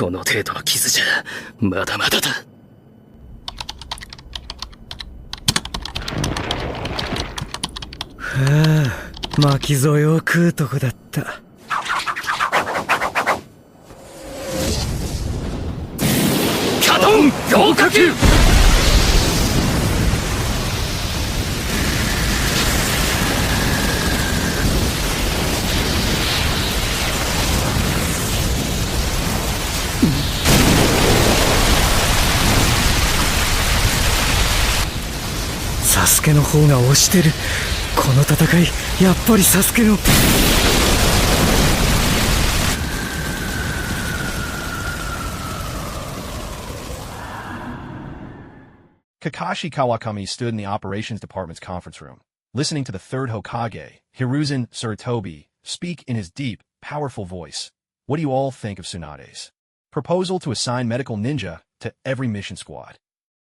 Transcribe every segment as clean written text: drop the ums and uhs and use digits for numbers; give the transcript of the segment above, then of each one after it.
この程度の傷じゃまだまだだ。はあ、巻き添えを食うとこだった。カドン合格。サスケの方が押してる。この戦い、やっぱりサスケの。Kakashi Kawakami stood in the operations department's conference room, listening to the third Hokage, Hiruzen Tsuratobi, speak in his deep, powerful voice. What do you all think of Tsunade's proposal to assign medical ninja to every mission squad?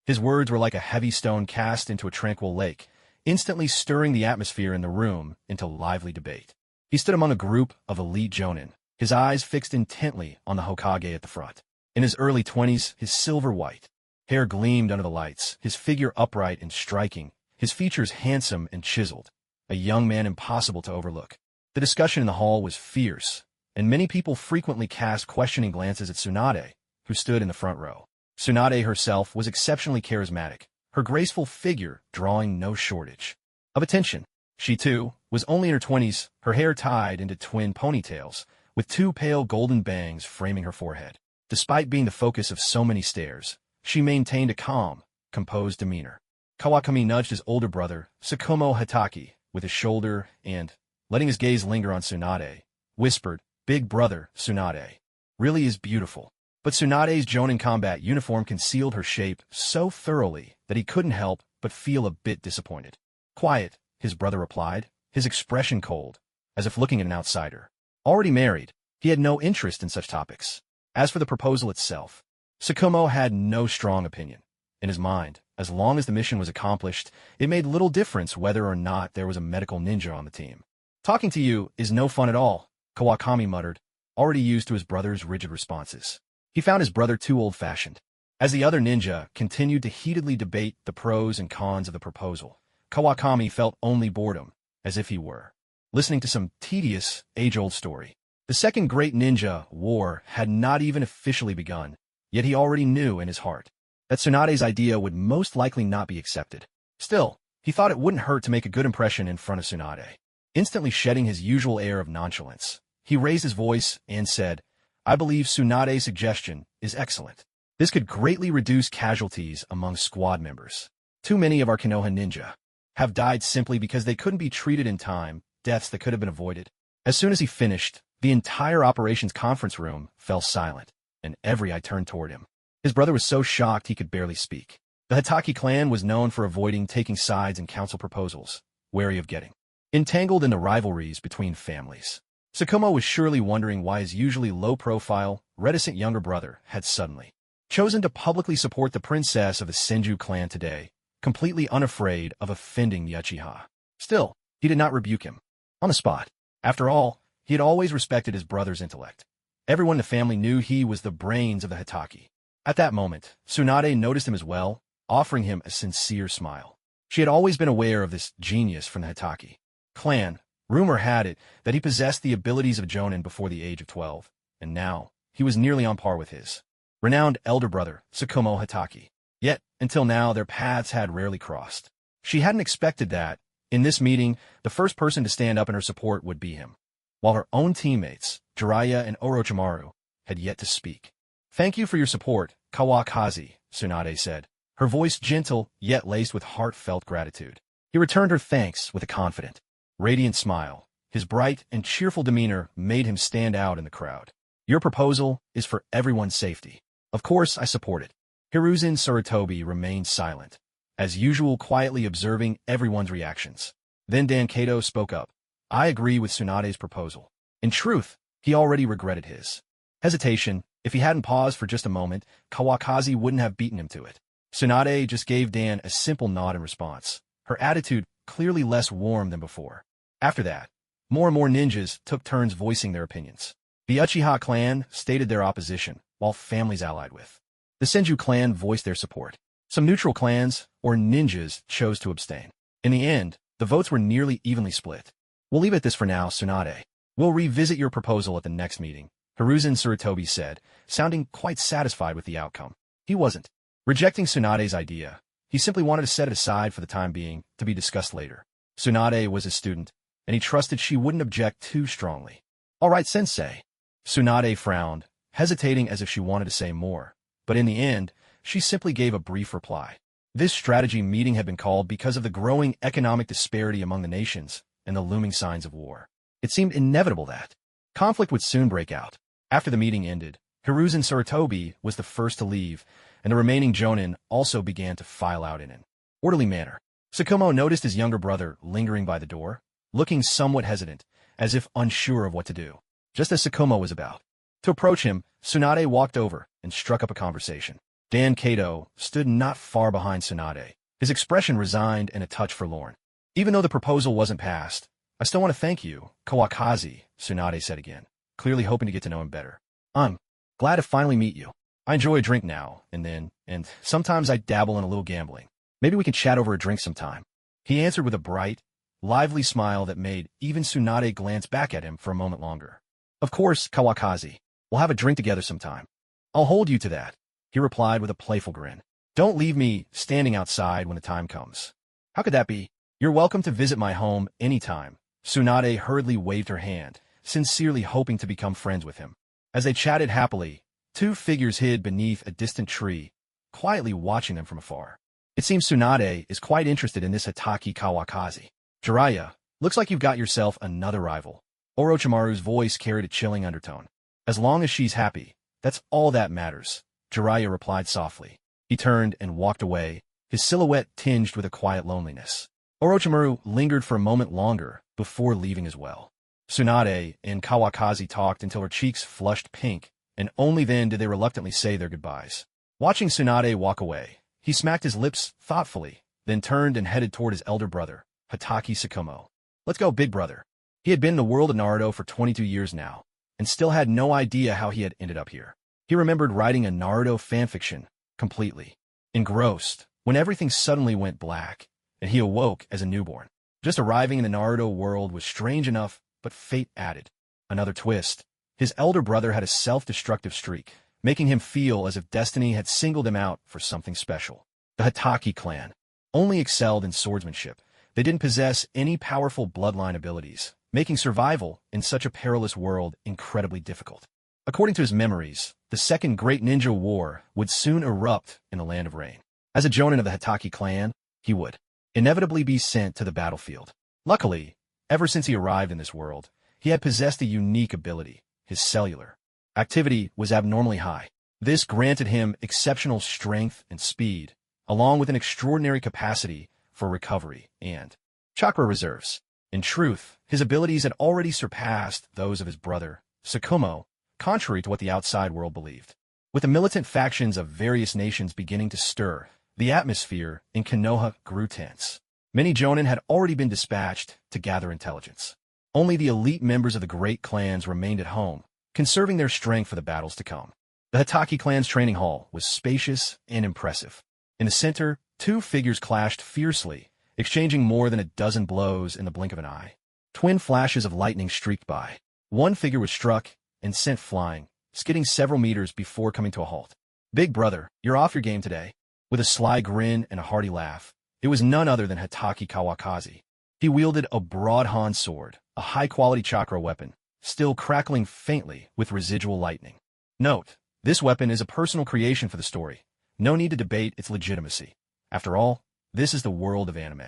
His words were like a heavy stone cast into a tranquil lake, instantly stirring the atmosphere in the room into lively debate. He stood among a group of elite jonin, his eyes fixed intently on the Hokage at the front. In his early 20s, his silver-white hair gleamed under the lights, his figure upright and striking, his features handsome and chiseled, a young man impossible to overlook. The discussion in the hall was fierce, and many people frequently cast questioning glances at Tsunade, who stood in the front row. Tsunade herself was exceptionally charismatic, her graceful figure drawing no shortage of attention. She, too, was only in her 20s, her hair tied into twin ponytails, with two pale golden bangs framing her forehead. Despite being the focus of so many stares, she maintained a calm, composed demeanor. Kawakami nudged his older brother, Sukumo Hitaki, with his shoulder and, letting his gaze linger on Tsunade, whispered, "Big brother, Tsunade really is beautiful." But Tsunade's Jonin combat uniform concealed her shape so thoroughly that he couldn't help but feel a bit disappointed. "Quiet," his brother replied, his expression cold, as if looking at an outsider. Already married, he had no interest in such topics. As for the proposal itself, Sukumo had no strong opinion. In his mind, as long as the mission was accomplished, it made little difference whether or not there was a medical ninja on the team. "Talking to you is no fun at all," Kawakami muttered, already used to his brother's rigid responses. He found his brother too old-fashioned. As the other ninja continued to heatedly debate the pros and cons of the proposal, Kawakami felt only boredom, as if he were listening to some tedious, age-old story. The second great ninja war had not even officially begun, yet he already knew in his heart that Tsunade's idea would most likely not be accepted. Still, he thought it wouldn't hurt to make a good impression in front of Tsunade. Instantly shedding his usual air of nonchalance, he raised his voice and said, "I believe Tsunade's suggestion is excellent. This could greatly reduce casualties among squad members. Too many of our Konoha ninja have died simply because they couldn't be treated in time, deaths that could have been avoided." As soon as he finished, the entire operations conference room fell silent, and every eye turned toward him. His brother was so shocked he could barely speak. The Hitaki clan was known for avoiding taking sides in council proposals, wary of getting entangled in the rivalries between families. Sukumo was surely wondering why his usually low-profile, reticent younger brother had suddenly chosen to publicly support the princess of the Senju clan today, completely unafraid of offending the Uchiha. Still, he did not rebuke him on the spot. After all, he had always respected his brother's intellect. Everyone in the family knew he was the brains of the Hitaki. At that moment, Tsunade noticed him as well, offering him a sincere smile. She had always been aware of this genius from the Hitaki clan. Rumor had it that he possessed the abilities of Jonin before the age of 12, and now he was nearly on par with his renowned elder brother, Sukumo Hitaki. Yet, until now, their paths had rarely crossed. She hadn't expected that, in this meeting, the first person to stand up in her support would be him, while her own teammates, Jiraiya and Orochimaru, had yet to speak. "Thank you for your support, Kawakazi," Tsunade said, her voice gentle yet laced with heartfelt gratitude. He returned her thanks with a confident, radiant smile. His bright and cheerful demeanor made him stand out in the crowd. "Your proposal is for everyone's safety. Of course I support it." Hiruzen Tsuratobi remained silent, as usual quietly observing everyone's reactions. Then Dankato spoke up. "I agree with Tsunade's proposal." In truth, he already regretted his hesitation. If he hadn't paused for just a moment, Kawakazi wouldn't have beaten him to it. Tsunade just gave Dan a simple nod in response, her attitude clearly less warm than before. After that, more and more ninjas took turns voicing their opinions. The Uchiha clan stated their opposition, while families allied with. The Senju clan voiced their support. Some neutral clans, or ninjas, chose to abstain. In the end, the votes were nearly evenly split. We'll leave it at this for now, Tsunade. We'll revisit your proposal at the next meeting, Hiruzen Tsurutobi said, sounding quite satisfied with the outcome. He wasn't rejecting Tsunade's idea. He simply wanted to set it aside for the time being, to be discussed later. Tsunade was his student, and he trusted she wouldn't object too strongly. All right, sensei. Tsunade frowned, hesitating as if she wanted to say more. But in the end, she simply gave a brief reply. This strategy meeting had been called because of the growing economic disparity among the nations and the looming signs of war. It seemed inevitable that conflict would soon break out. After the meeting ended, Hiruzen Tsurutobi was the first to leave, and the remaining jonin also began to file out in an orderly manner. Sukumo noticed his younger brother lingering by the door, looking somewhat hesitant, as if unsure of what to do. Just as Sukumo was about to approach him, Tsunade walked over and struck up a conversation. Dan Kato stood not far behind Tsunade, his expression resigned and a touch forlorn. Even though the proposal wasn't passed, I still want to thank you, Kawakaki, Tsunade said again, clearly hoping to get to know him better. I'm glad to finally meet you. I enjoy a drink now and then, and sometimes I dabble in a little gambling. Maybe we can chat over a drink sometime. He answered with a bright, lively smile that made even Tsunade glance back at him for a moment longer. Of course, Kawakaki. We'll have a drink together sometime. I'll hold you to that, he replied with a playful grin. Don't leave me standing outside when the time comes. How could that be? You're welcome to visit my home anytime. Tsunade hurriedly waved her hand, sincerely hoping to become friends with him. As they chatted happily, two figures hid beneath a distant tree, quietly watching them from afar. It seems Tsunade is quite interested in this Hitaki Kawakaki. Jiraiya, looks like you've got yourself another rival. Orochimaru's voice carried a chilling undertone. As long as she's happy, that's all that matters, Jiraiya replied softly. He turned and walked away, his silhouette tinged with a quiet loneliness. Orochimaru lingered for a moment longer before leaving as well. Tsunade and Kawakaki talked until her cheeks flushed pink, and only then did they reluctantly say their goodbyes. Watching Tsunade walk away, he smacked his lips thoughtfully, then turned and headed toward his elder brother, Hitaki Sukumo. Let's go, big brother. He had been in the world of Naruto for 22 years now, and still had no idea how he had ended up here. He remembered writing a Naruto fanfiction, completely engrossed, when everything suddenly went black, and he awoke as a newborn. Just arriving in the Naruto world was strange enough, but fate added another twist. His elder brother had a self-destructive streak, making him feel as if destiny had singled him out for something special. The Hitaki clan only excelled in swordsmanship. They didn't possess any powerful bloodline abilities, making survival in such a perilous world incredibly difficult. According to his memories, the Second Great Ninja War would soon erupt in the Land of Rain. As a jonin of the Hitaki clan, he would inevitably be sent to the battlefield. Luckily, ever since he arrived in this world, he had possessed a unique ability. His cellular activity was abnormally high. This granted him exceptional strength and speed, along with an extraordinary capacity for recovery and chakra reserves. In truth, his abilities had already surpassed those of his brother, Sukumo, contrary to what the outside world believed. With the militant factions of various nations beginning to stir, the atmosphere in Konoha grew tense. Many jonin had already been dispatched to gather intelligence. Only the elite members of the great clans remained at home, conserving their strength for the battles to come. The Hitaki clan's training hall was spacious and impressive. In the center, two figures clashed fiercely, exchanging more than a dozen blows in the blink of an eye. Twin flashes of lightning streaked by. One figure was struck and sent flying, skidding several meters before coming to a halt. Big brother, you're off your game today. With a sly grin and a hearty laugh, it was none other than Hitaki Kawakaki. He wielded a broad-hand sword, a high-quality chakra weapon, still crackling faintly with residual lightning. Note, this weapon is a personal creation for the story. No need to debate its legitimacy. After all, this is the world of anime.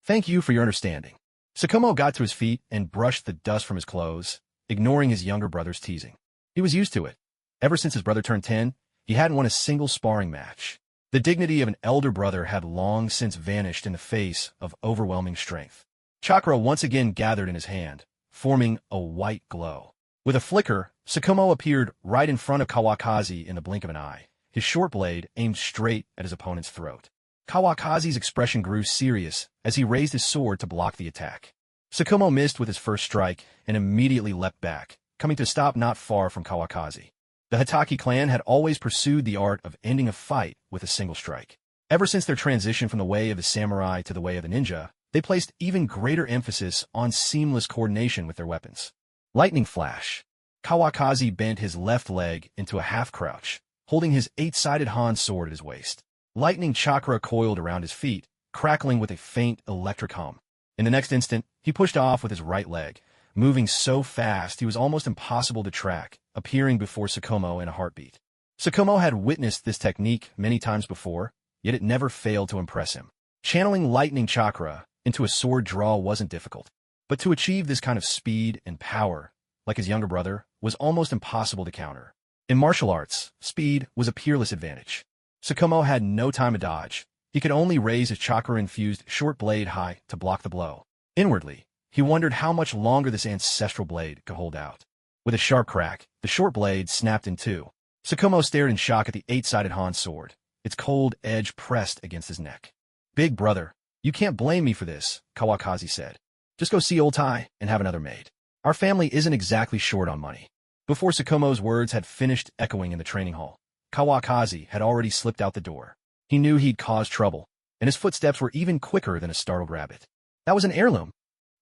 Thank you for your understanding. Sukumo got to his feet and brushed the dust from his clothes, ignoring his younger brother's teasing. He was used to it. Ever since his brother turned 10, he hadn't won a single sparring match. The dignity of an elder brother had long since vanished in the face of overwhelming strength. Chakra once again gathered in his hand, forming a white glow. With a flicker, Sukumo appeared right in front of Kawakaki in the blink of an eye, his short blade aimed straight at his opponent's throat. Kawakazi's expression grew serious as he raised his sword to block the attack. Sukumo missed with his first strike and immediately leapt back, coming to a stop not far from Kawakaki. The Hitaki clan had always pursued the art of ending a fight with a single strike. Ever since their transition from the way of the samurai to the way of the ninja, they placed even greater emphasis on seamless coordination with their weapons. Lightning flash. Kawakaki bent his left leg into a half-crouch, holding his 8-sided Han sword at his waist. Lightning chakra coiled around his feet, crackling with a faint electric hum. In the next instant, he pushed off with his right leg, moving so fast he was almost impossible to track, appearing before Sukumo in a heartbeat. Sukumo had witnessed this technique many times before, yet it never failed to impress him. Channeling lightning chakra into a sword draw wasn't difficult, but to achieve this kind of speed and power, like his younger brother, was almost impossible to counter. In martial arts, speed was a peerless advantage. Sukumo had no time to dodge. He could only raise his chakra-infused short blade high to block the blow. Inwardly, he wondered how much longer this ancestral blade could hold out. With a sharp crack, the short blade snapped in two. Sukumo stared in shock at the 8-sided Han sword, its cold edge pressed against his neck. "Big brother, you can't blame me for this," Kawakaki said. "Just go see old Tai and have another made. Our family isn't exactly short on money." Before Sukumo's words had finished echoing in the training hall, Kawakaki had already slipped out the door. He knew he'd caused trouble, and his footsteps were even quicker than a startled rabbit. "That was an heirloom,"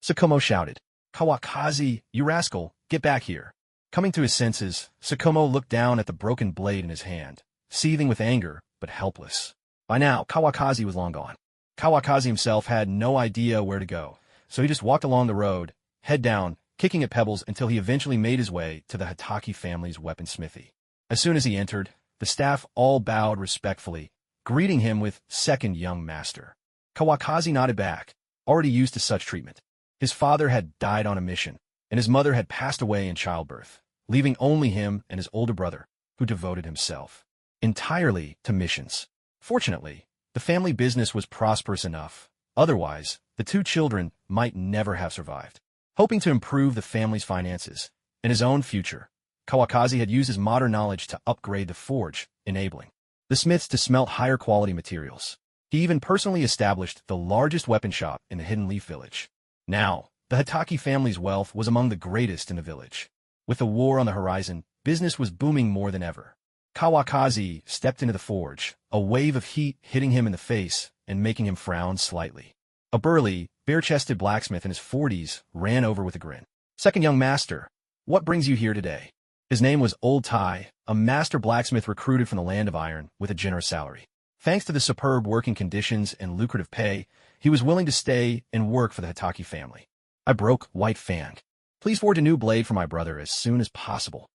Sukumo shouted. "Kawakaki, you rascal, get back here." Coming to his senses, Sukumo looked down at the broken blade in his hand, seething with anger, but helpless. By now, Kawakaki was long gone. Kawakaki himself had no idea where to go, so he just walked along the road, head down, kicking at pebbles until he eventually made his way to the Hitaki family's weaponsmithy. As soon as he entered, the staff all bowed respectfully, greeting him with "Second Young Master." Kawakaki nodded back, already used to such treatment. His father had died on a mission, and his mother had passed away in childbirth, leaving only him and his older brother, who devoted himself entirely to missions. Fortunately, the family business was prosperous enough. Otherwise, the two children might never have survived. Hoping to improve the family's finances and his own future, Kawakaki had used his modern knowledge to upgrade the forge, enabling the smiths to smelt higher quality materials. He even personally established the largest weapon shop in the Hidden Leaf Village. Now, the Hitaki family's wealth was among the greatest in the village. With the war on the horizon, business was booming more than ever. Kawakaki stepped into the forge, a wave of heat hitting him in the face and making him frown slightly. A burly, bare-chested blacksmith in his 40s ran over with a grin. "Second Young Master, what brings you here today?" His name was Old Tai, a master blacksmith recruited from the Land of Iron with a generous salary. Thanks to the superb working conditions and lucrative pay, he was willing to stay and work for the Hitaki family. "I broke White Fang. Please forge a new blade for my brother as soon as possible."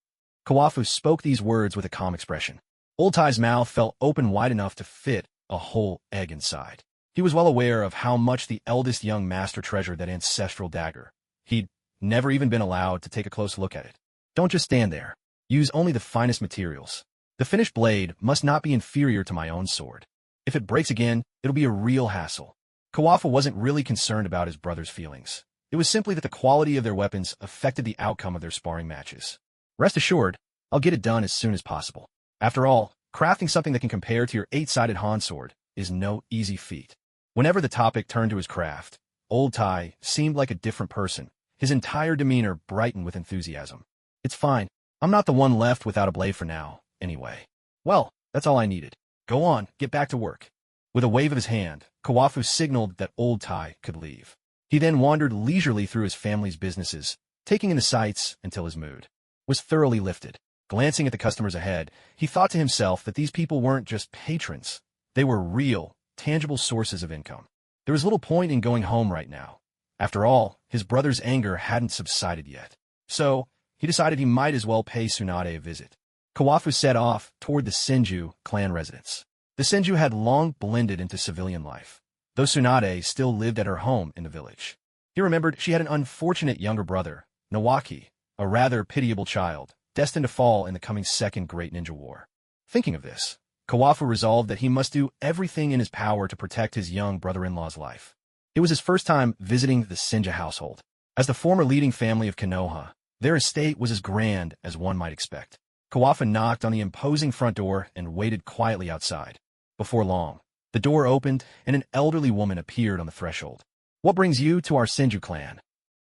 Kawafu spoke these words with a calm expression. Old Tai's mouth fell open wide enough to fit a whole egg inside. He was well aware of how much the eldest young master treasured that ancestral dagger. He'd never even been allowed to take a close look at it. "Don't just stand there. Use only the finest materials. The finished blade must not be inferior to my own sword. If it breaks again, it'll be a real hassle." Kawafu wasn't really concerned about his brother's feelings. It was simply that the quality of their weapons affected the outcome of their sparring matches. "Rest assured, I'll get it done as soon as possible. After all, crafting something that can compare to your 8-sided Han sword is no easy feat." Whenever the topic turned to his craft, Old Tai seemed like a different person, his entire demeanor brightened with enthusiasm. "It's fine. I'm not the one left without a blade for now, anyway. Well, that's all I needed. Go on, get back to work." With a wave of his hand, Kawafu signaled that Old Tai could leave. He then wandered leisurely through his family's businesses, taking in the sights until his mood was thoroughly lifted. Glancing at the customers ahead, he thought to himself that these people weren't just patrons. They were real, tangible sources of income. There was little point in going home right now. After all, his brother's anger hadn't subsided yet. So, he decided he might as well pay Tsunade a visit. Kawafu set off toward the Senju clan residence. The Senju had long blended into civilian life, though Tsunade still lived at her home in the village. He remembered she had an unfortunate younger brother, Nawaki, a rather pitiable child, destined to fall in the coming Second Great Ninja War. Thinking of this, Kawafu resolved that he must do everything in his power to protect his young brother-in-law's life. It was his first time visiting the Senju household. As the former leading family of Konoha, their estate was as grand as one might expect. Kawafu knocked on the imposing front door and waited quietly outside. Before long, the door opened and an elderly woman appeared on the threshold. "What brings you to our Senju clan?"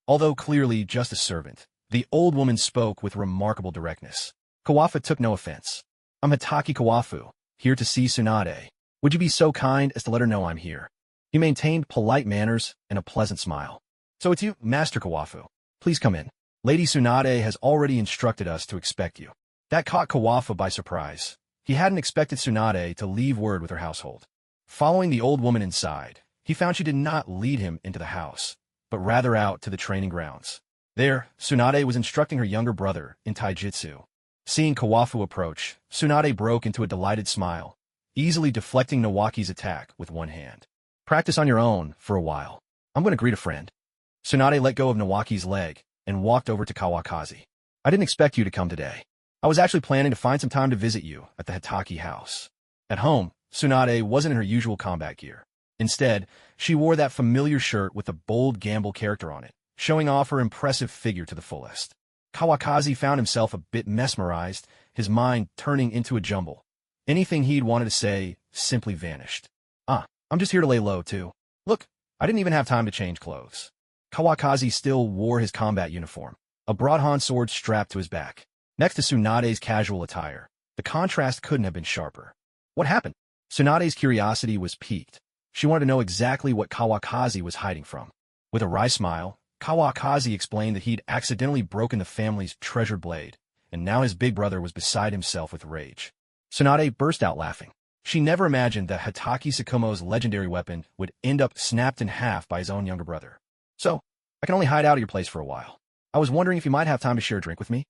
Although clearly just a servant, the old woman spoke with remarkable directness. Kawafu took no offense. I'm Hitaki Kawafu, here to see Tsunade. Would you be so kind as to let her know I'm here? He maintained polite manners and a pleasant smile. So it's you, Master Kawafu. Please come in. Lady Tsunade has already instructed us to expect you. That caught Kawafu by surprise. He hadn't expected Tsunade to leave word with her household. Following the old woman inside, he found she did not lead him into the house, but rather out to the training grounds. There, Tsunade was instructing her younger brother in taijutsu. Seeing Kawafu approach, Tsunade broke into a delighted smile, easily deflecting Nawaki's attack with one hand. Practice on your own for a while. I'm going to greet a friend. Tsunade let go of Nawaki's leg and walked over to Kawakaki. I didn't expect you to come today. I was actually planning to find some time to visit you at the Hitaki house. At home, Tsunade wasn't in her usual combat gear. Instead, she wore that familiar shirt with a bold gamble character on it, showing off her impressive figure to the fullest. Kawakaki found himself a bit mesmerized, his mind turning into a jumble. Anything he'd wanted to say simply vanished. I'm just here to lay low, too. Look, I didn't even have time to change clothes. Kawakaki still wore his combat uniform, a broadhand sword strapped to his back. Next to Tsunade's casual attire, the contrast couldn't have been sharper. What happened? Tsunade's curiosity was piqued. She wanted to know exactly what Kawakaki was hiding from. With a wry smile, Kawakaki explained that he'd accidentally broken the family's treasured blade, and now his big brother was beside himself with rage. Tsunade burst out laughing. She never imagined that Hitaki Sukumo's legendary weapon would end up snapped in half by his own younger brother. So, I can only hide out at your place for a while. I was wondering if you might have time to share a drink with me?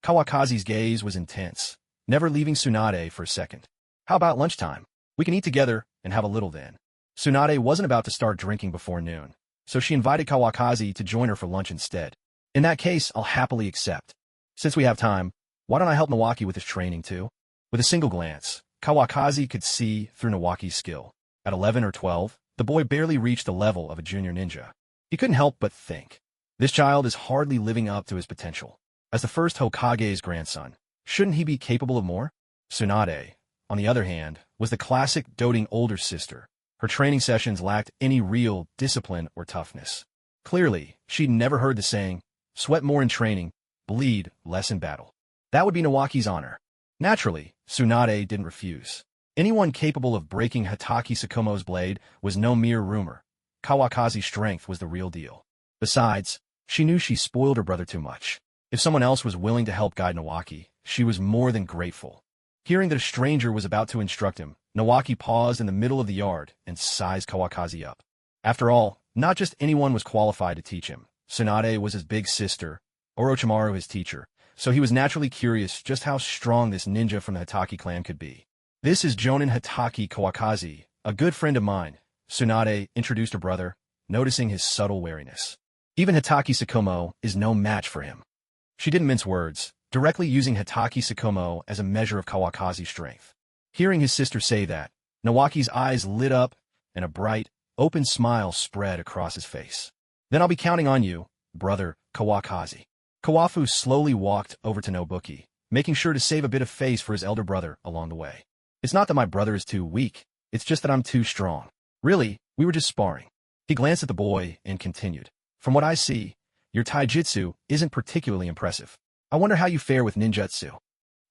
Kawakazi's gaze was intense, never leaving Tsunade for a second. How about lunchtime? We can eat together and have a little then. Tsunade wasn't about to start drinking before noon, so she invited Kawakaki to join her for lunch instead. In that case, I'll happily accept. Since we have time, why don't I help Nawaki with his training too? With a single glance, Kawakaki could see through Nawaki's skill. At 11 or 12, the boy barely reached the level of a junior ninja. He couldn't help but think, this child is hardly living up to his potential. As the first Hokage's grandson, shouldn't he be capable of more? Tsunade, on the other hand, was the classic doting older sister. Her training sessions lacked any real discipline or toughness. Clearly, she'd never heard the saying, sweat more in training, bleed less in battle. That would be Nawaki's honor. Naturally, Tsunade didn't refuse. Anyone capable of breaking Hitaki Sukumo's blade was no mere rumor. Kawakazi's strength was the real deal. Besides, she knew she spoiled her brother too much. If someone else was willing to help guide Nawaki, she was more than grateful. Hearing that a stranger was about to instruct him, Nawaki paused in the middle of the yard and sized Kawakazi up. After all, not just anyone was qualified to teach him. Tsunade was his big sister, Orochimaru his teacher, so he was naturally curious just how strong this ninja from the Hitaki clan could be. This is Jonin Hitaki Kawakazi, a good friend of mine, Tsunade introduced her brother, noticing his subtle wariness. Even Hitaki Sukumo is no match for him. She didn't mince words, directly using Hitaki Sukumo as a measure of Kawakazi's strength. Hearing his sister say that, Nawaki's eyes lit up and a bright, open smile spread across his face. Then I'll be counting on you, brother Kawakazi. Kawafu slowly walked over to Nobuki, making sure to save a bit of face for his elder brother along the way. It's not that my brother is too weak, it's just that I'm too strong. Really, we were just sparring. He glanced at the boy and continued. From what I see, your taijutsu isn't particularly impressive. I wonder how you fare with ninjutsu.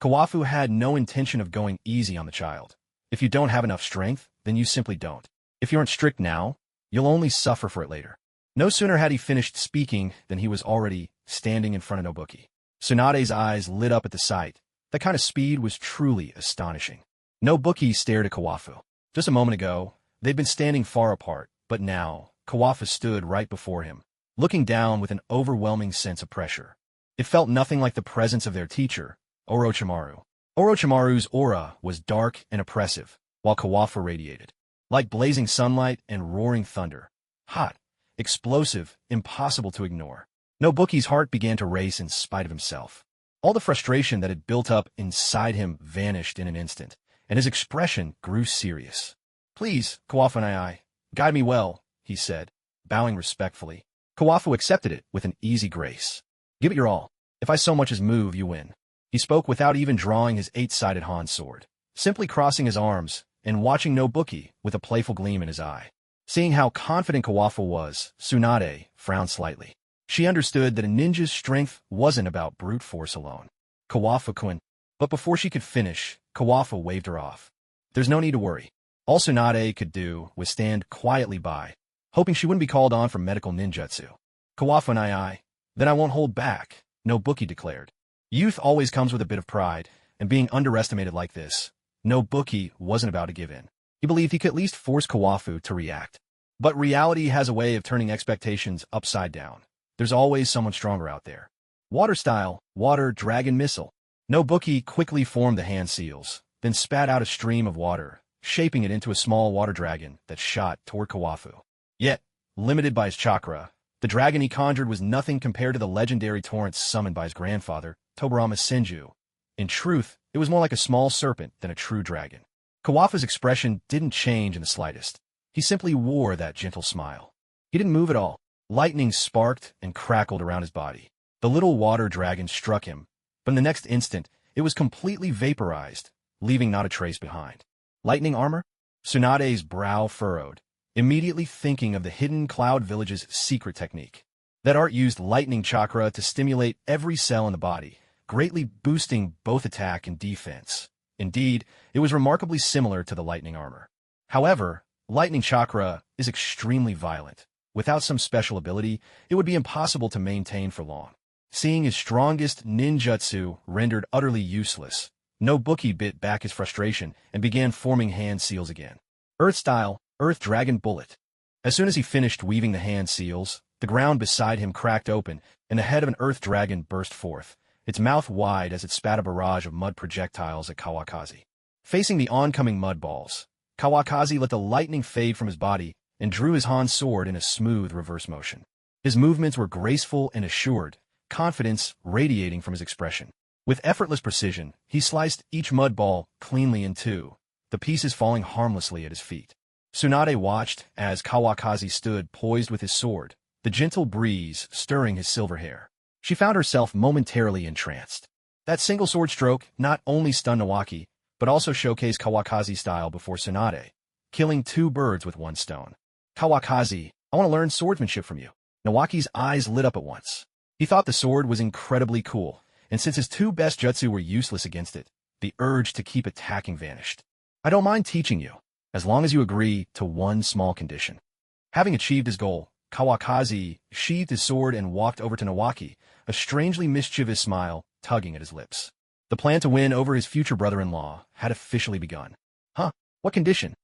Kawafu had no intention of going easy on the child. If you don't have enough strength, then you simply don't. If you aren't strict now, you'll only suffer for it later. No sooner had he finished speaking than he was already standing in front of Nobuki. Tsunade's eyes lit up at the sight. That kind of speed was truly astonishing. Nobuki stared at Kawafu. Just a moment ago, they'd been standing far apart, but now, Kawafu stood right before him, looking down with an overwhelming sense of pressure. It felt nothing like the presence of their teacher, Orochimaru. Orochimaru's aura was dark and oppressive, while Kawafu radiated like blazing sunlight and roaring thunder. Hot, explosive, impossible to ignore. Nobuki's heart began to race in spite of himself. All the frustration that had built up inside him vanished in an instant, and his expression grew serious. Please, Kawafu and I, guide me well, he said, bowing respectfully. Kawafu accepted it with an easy grace. Give it your all. If I so much as move, you win. He spoke without even drawing his 8-sided Han sword, simply crossing his arms and watching Nobuki with a playful gleam in his eye. Seeing how confident Kawafu was, Tsunade frowned slightly. She understood that a ninja's strength wasn't about brute force alone. Kawafu-kun, But before she could finish, Kawafa waved her off. There's no need to worry. All Tsunade could do was stand quietly by, hoping she wouldn't be called on for medical ninjutsu. Kawafa and then I won't hold back, Nobuki declared. Youth always comes with a bit of pride, and being underestimated like this, Nobuki wasn't about to give in. He believed he could at least force Kawafu to react. But reality has a way of turning expectations upside down. There's always someone stronger out there. Water style, water dragon missile. Nobuki quickly formed the hand seals, then spat out a stream of water, shaping it into a small water dragon that shot toward Kawafu. Yet, limited by his chakra, the dragon he conjured was nothing compared to the legendary torrents summoned by his grandfather, Tobarama Senju. In truth, it was more like a small serpent than a true dragon. Kawafu's expression didn't change in the slightest. He simply wore that gentle smile. He didn't move at all. Lightning sparked and crackled around his body. The little water dragon struck him, but in the next instant, it was completely vaporized, leaving not a trace behind. Lightning armor? Tsunade's brow furrowed, immediately thinking of the Hidden Cloud Village's secret technique. That art used lightning chakra to stimulate every cell in the body, greatly boosting both attack and defense. Indeed, it was remarkably similar to the lightning armor. However, lightning chakra is extremely violent. Without some special ability, it would be impossible to maintain for long. Seeing his strongest ninjutsu rendered utterly useless, Nobuki bit back his frustration and began forming hand seals again. Earth style, Earth Dragon Bullet. As soon as he finished weaving the hand seals, the ground beside him cracked open, and the head of an Earth Dragon burst forth, its mouth wide as it spat a barrage of mud projectiles at Kawakaki. Facing the oncoming mud balls, Kawakaki let the lightning fade from his body and drew his Han sword in a smooth reverse motion. His movements were graceful and assured, confidence radiating from his expression. With effortless precision, he sliced each mud ball cleanly in two, the pieces falling harmlessly at his feet. Tsunade watched as Kawakaki stood poised with his sword, the gentle breeze stirring his silver hair. She found herself momentarily entranced. That single sword stroke not only stunned Nawaki, but also showcased Kawakaki's style before Tsunade, killing two birds with one stone. Kawakaki, I want to learn swordsmanship from you. Nawaki's eyes lit up at once. He thought the sword was incredibly cool, and since his two best jutsu were useless against it, the urge to keep attacking vanished. I don't mind teaching you, as long as you agree to one small condition. Having achieved his goal, Kawakaki sheathed his sword and walked over to Nawaki, a strangely mischievous smile tugging at his lips. The plan to win over his future brother-in-law had officially begun. Huh? What condition?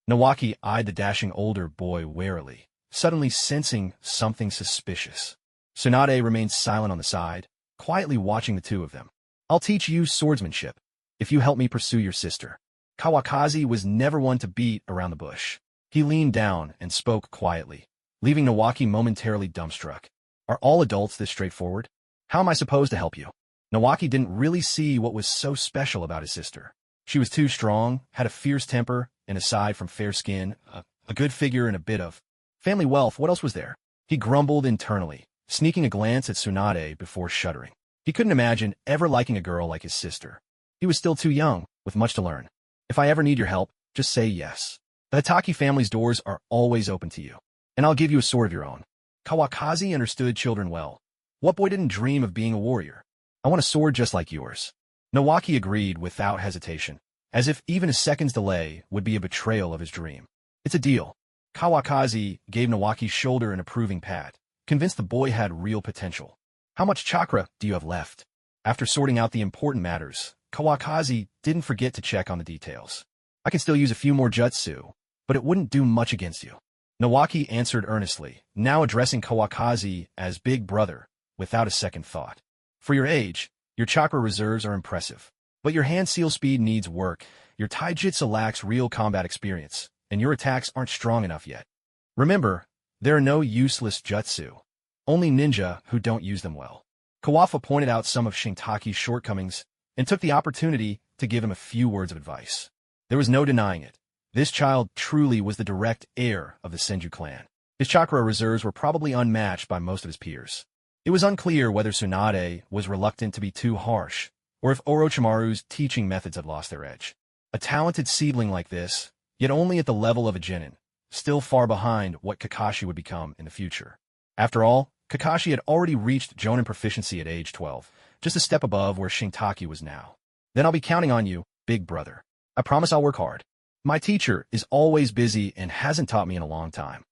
Nawaki eyed the dashing older boy warily, suddenly sensing something suspicious. Tsunade remained silent on the side, quietly watching the two of them. I'll teach you swordsmanship, if you help me pursue your sister. Kawakaki was never one to beat around the bush. He leaned down and spoke quietly, leaving Nawaki momentarily dumbstruck. Are all adults this straightforward? How am I supposed to help you? Nawaki didn't really see what was so special about his sister. She was too strong, had a fierce temper, and aside from fair skin, a good figure and a bit of family wealth. What else was there? He grumbled internally, sneaking a glance at Tsunade before shuddering. He couldn't imagine ever liking a girl like his sister. He was still too young, with much to learn. If I ever need your help, just say yes. The Hitaki family's doors are always open to you, and I'll give you a sword of your own. Kawakaki understood children well. What boy didn't dream of being a warrior? I want a sword just like yours. Nawaki agreed without hesitation, as if even a second's delay would be a betrayal of his dream. It's a deal. Kawakaki gave Nawaki's shoulder an approving pat, convinced the boy had real potential. How much chakra do you have left? After sorting out the important matters, Kawakaki didn't forget to check on the details. I can still use a few more jutsu, but it wouldn't do much against you. Nawaki answered earnestly, now addressing Kawakaki as big brother, without a second thought. For your age, your chakra reserves are impressive, but your hand seal speed needs work, your taijutsu lacks real combat experience, and your attacks aren't strong enough yet. Remember, there are no useless jutsu, only ninja who don't use them well. Kawafa pointed out some of Shintaki's shortcomings and took the opportunity to give him a few words of advice. There was no denying it. This child truly was the direct heir of the Senju clan. His chakra reserves were probably unmatched by most of his peers. It was unclear whether Tsunade was reluctant to be too harsh, or if Orochimaru's teaching methods had lost their edge. A talented seedling like this, yet only at the level of a genin, still far behind what Kakashi would become in the future. After all, Kakashi had already reached jonin proficiency at age 12, just a step above where Shintaki was now. Then I'll be counting on you, big brother. I promise I'll work hard. My teacher is always busy and hasn't taught me in a long time.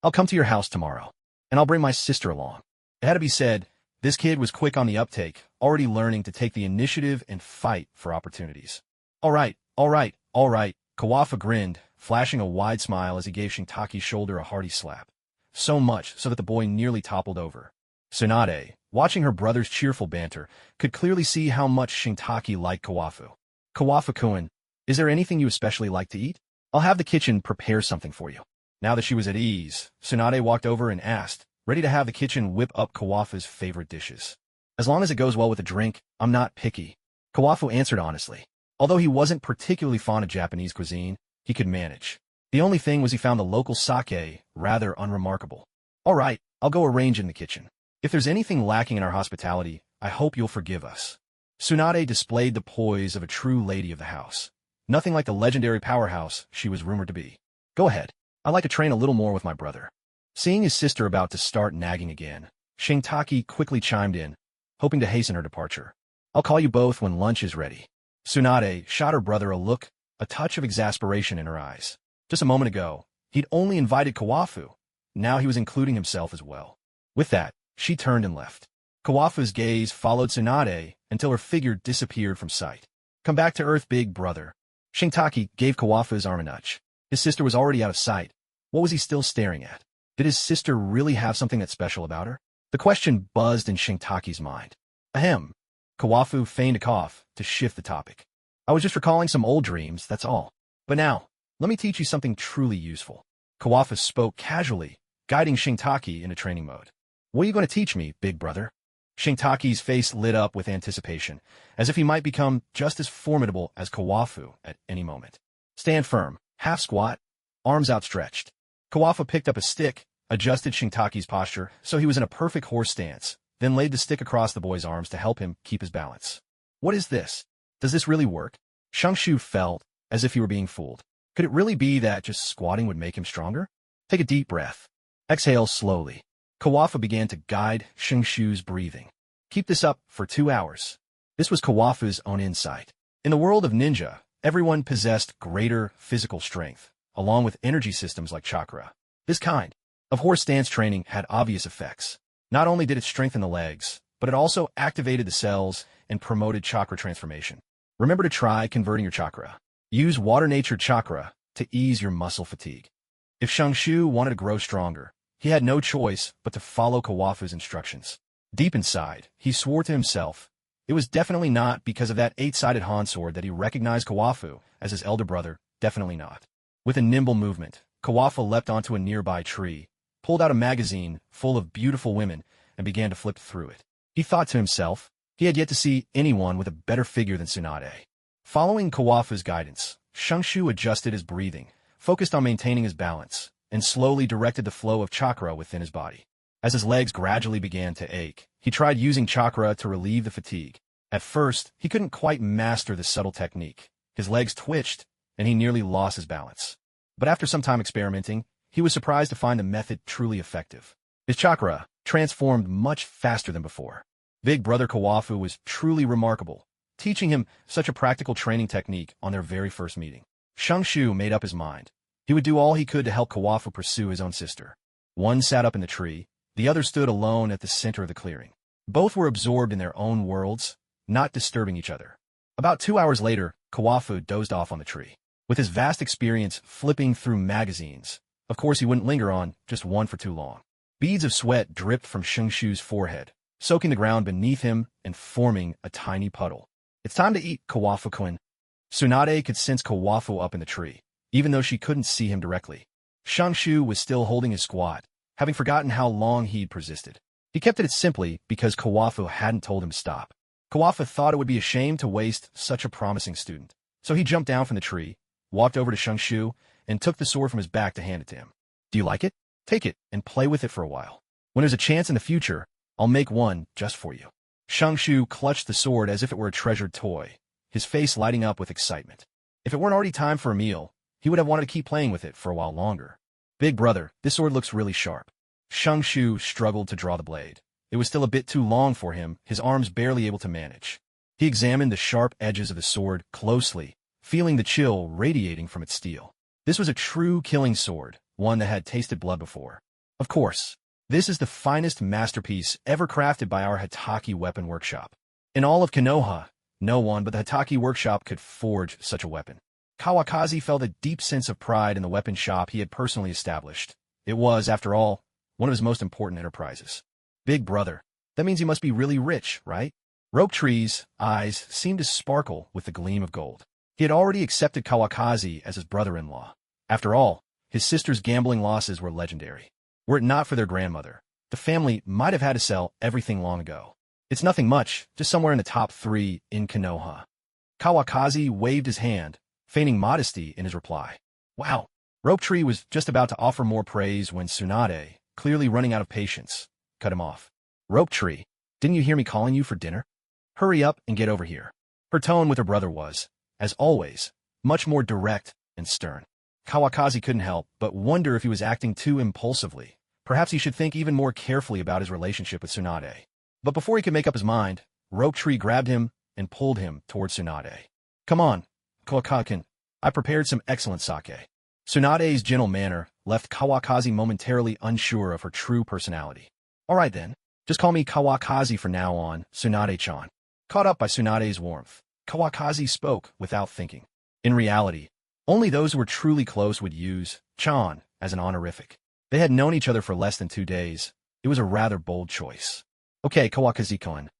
I'll come to your house tomorrow, and I'll bring my sister along. It had to be said, this kid was quick on the uptake, already learning to take the initiative and fight for opportunities. All right, Kawafu grinned, flashing a wide smile as he gave Shintaki's shoulder a hearty slap. So much so that the boy nearly toppled over. Tsunade, watching her brother's cheerful banter, could clearly see how much Shintaki liked Kawafu. Kawafu-kun, is there anything you especially like to eat? I'll have the kitchen prepare something for you. Now that she was at ease, Tsunade walked over and asked, ready to have the kitchen whip up Kawafu's favorite dishes. As long as it goes well with the drink, I'm not picky. Kawafu answered honestly. Although he wasn't particularly fond of Japanese cuisine, he could manage. The only thing was he found the local sake rather unremarkable. All right, I'll go arrange in the kitchen. If there's anything lacking in our hospitality, I hope you'll forgive us. Tsunade displayed the poise of a true lady of the house. Nothing like the legendary powerhouse she was rumored to be. Go ahead. I'd like to train a little more with my brother. Seeing his sister about to start nagging again, Shintaki quickly chimed in, hoping to hasten her departure. I'll call you both when lunch is ready. Tsunade shot her brother a look, a touch of exasperation in her eyes. Just a moment ago, he'd only invited Kawafu. Now he was including himself as well. With that, she turned and left. Kawafu's gaze followed Tsunade until her figure disappeared from sight. Come back to earth, big brother. Shintaki gave Kawafu's arm a nudge. His sister was already out of sight. What was he still staring at? Did his sister really have something that's special about her? The question buzzed in Shintaki's mind. Ahem. Kawafu feigned a cough to shift the topic. I was just recalling some old dreams, that's all. But now, let me teach you something truly useful. Kawafu spoke casually, guiding Shintaki into training mode. What are you going to teach me, big brother? Shintaki's face lit up with anticipation, as if he might become just as formidable as Kawafu at any moment. Stand firm, half squat, arms outstretched. Kawafu picked up a stick, adjusted Shintaki's posture so he was in a perfect horse stance, then laid the stick across the boy's arms to help him keep his balance. What is this? Does this really work? Shungshu felt as if he were being fooled. Could it really be that just squatting would make him stronger? Take a deep breath. Exhale slowly. Kawafu began to guide Shungshu's breathing. Keep this up for 2 hours. This was Kawafu's own insight. In the world of ninja, everyone possessed greater physical strength, along with energy systems like chakra. This kind of horse stance training had obvious effects. Not only did it strengthen the legs, but it also activated the cells and promoted chakra transformation. Remember to try converting your chakra. Use water-natured chakra to ease your muscle fatigue. If Shungshu wanted to grow stronger, he had no choice but to follow Kawafu's instructions. Deep inside, he swore to himself. It was definitely not because of that 8-sided Han sword that he recognized Kawafu as his elder brother, definitely not. With a nimble movement, Kawafu leapt onto a nearby tree, pulled out a magazine full of beautiful women, and began to flip through it. He thought to himself, he had yet to see anyone with a better figure than Tsunade. Following Kawafu's guidance, Shungshu adjusted his breathing, focused on maintaining his balance, and slowly directed the flow of chakra within his body. As his legs gradually began to ache, he tried using chakra to relieve the fatigue. At first, he couldn't quite master the subtle technique. His legs twitched, and he nearly lost his balance. But after some time experimenting, he was surprised to find the method truly effective. His chakra transformed much faster than before. Big brother Kawafu was truly remarkable, teaching him such a practical training technique on their very first meeting. Shungshu made up his mind. He would do all he could to help Kawafu pursue his own sister. One sat up in the tree, the other stood alone at the center of the clearing. Both were absorbed in their own worlds, not disturbing each other. About 2 hours later, Kawafu dozed off on the tree. With his vast experience flipping through magazines, of course he wouldn't linger on just one for too long. Beads of sweat dripped from Shungshu's forehead, soaking the ground beneath him and forming a tiny puddle. It's time to eat, Kawafu-kun. Tsunade could sense Kawafu up in the tree, even though she couldn't see him directly. Shungshu was still holding his squat, having forgotten how long he'd persisted. He kept it simply because Kawafu hadn't told him to stop. Kawafu thought it would be a shame to waste such a promising student, so he jumped down from the tree, walked over to Shungshu, and took the sword from his back to hand it to him. Do you like it? Take it and play with it for a while. When there's a chance in the future, I'll make one just for you. Shungshu clutched the sword as if it were a treasured toy, his face lighting up with excitement. If it weren't already time for a meal, he would have wanted to keep playing with it for a while longer. Big brother, this sword looks really sharp. Shungshu struggled to draw the blade. It was still a bit too long for him, his arms barely able to manage. He examined the sharp edges of the sword closely, feeling the chill radiating from its steel. This was a true killing sword, one that had tasted blood before. Of course, this is the finest masterpiece ever crafted by our Hitaki weapon workshop. In all of Konoha, no one but the Hitaki workshop could forge such a weapon. Kawakaki felt a deep sense of pride in the weapon shop he had personally established. It was, after all, one of his most important enterprises. Big brother. That means he must be really rich, right? Rope Tree's eyes seemed to sparkle with the gleam of gold. He had already accepted Kawakaki as his brother-in-law. After all, his sister's gambling losses were legendary. Were it not for their grandmother, the family might have had to sell everything long ago. It's nothing much, just somewhere in the top 3 in Konoha. Kawakaki waved his hand, feigning modesty in his reply. Wow. Rope Tree was just about to offer more praise when Tsunade, clearly running out of patience, cut him off. Rope Tree, didn't you hear me calling you for dinner? Hurry up and get over here. Her tone with her brother was, as always, much more direct and stern. Kawakaki couldn't help but wonder if he was acting too impulsively. Perhaps he should think even more carefully about his relationship with Tsunade. But before he could make up his mind, Rope Tree grabbed him and pulled him towards Tsunade. Come on, Kawakaki, I prepared some excellent sake. Tsunade's gentle manner left Kawakaki momentarily unsure of her true personality. All right then, just call me Kawakaki from now on, Tsunade-chan. Caught up by Tsunade's warmth, Kawakaki spoke without thinking. In reality, only those who were truly close would use chan as an honorific. They had known each other for less than 2 days. It was a rather bold choice. Okay, Kawakaki-kun.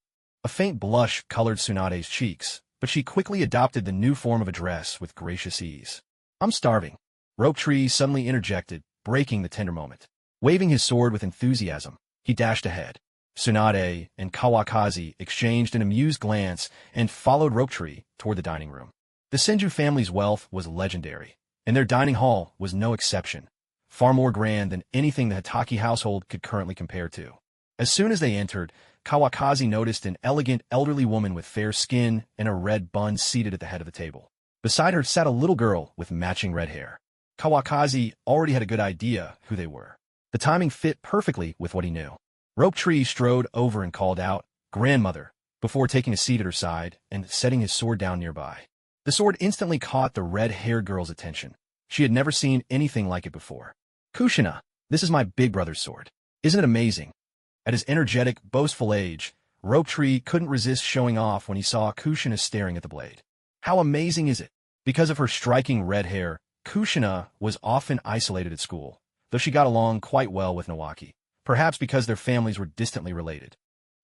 A faint blush colored Tsunade's cheeks, but she quickly adopted the new form of address with gracious ease. I'm starving. Rope Tree suddenly interjected, breaking the tender moment. Waving his sword with enthusiasm, he dashed ahead. Tsunade and Kawakaki exchanged an amused glance and followed Rope Tree toward the dining room. The Senju family's wealth was legendary, and their dining hall was no exception, far more grand than anything the Hitaki household could currently compare to. As soon as they entered, Kawakaki noticed an elegant elderly woman with fair skin and a red bun seated at the head of the table. Beside her sat a little girl with matching red hair. Kawakaki already had a good idea who they were. The timing fit perfectly with what he knew. Rope Tree strode over and called out, "Grandmother," before taking a seat at her side and setting his sword down nearby. The sword instantly caught the red-haired girl's attention. She had never seen anything like it before. "Kushina, this is my big brother's sword. Isn't it amazing?" At his energetic, boastful age, Rope Tree couldn't resist showing off when he saw Kushina staring at the blade. How amazing is it? Because of her striking red hair, Kushina was often isolated at school, though she got along quite well with Nawaki, perhaps because their families were distantly related.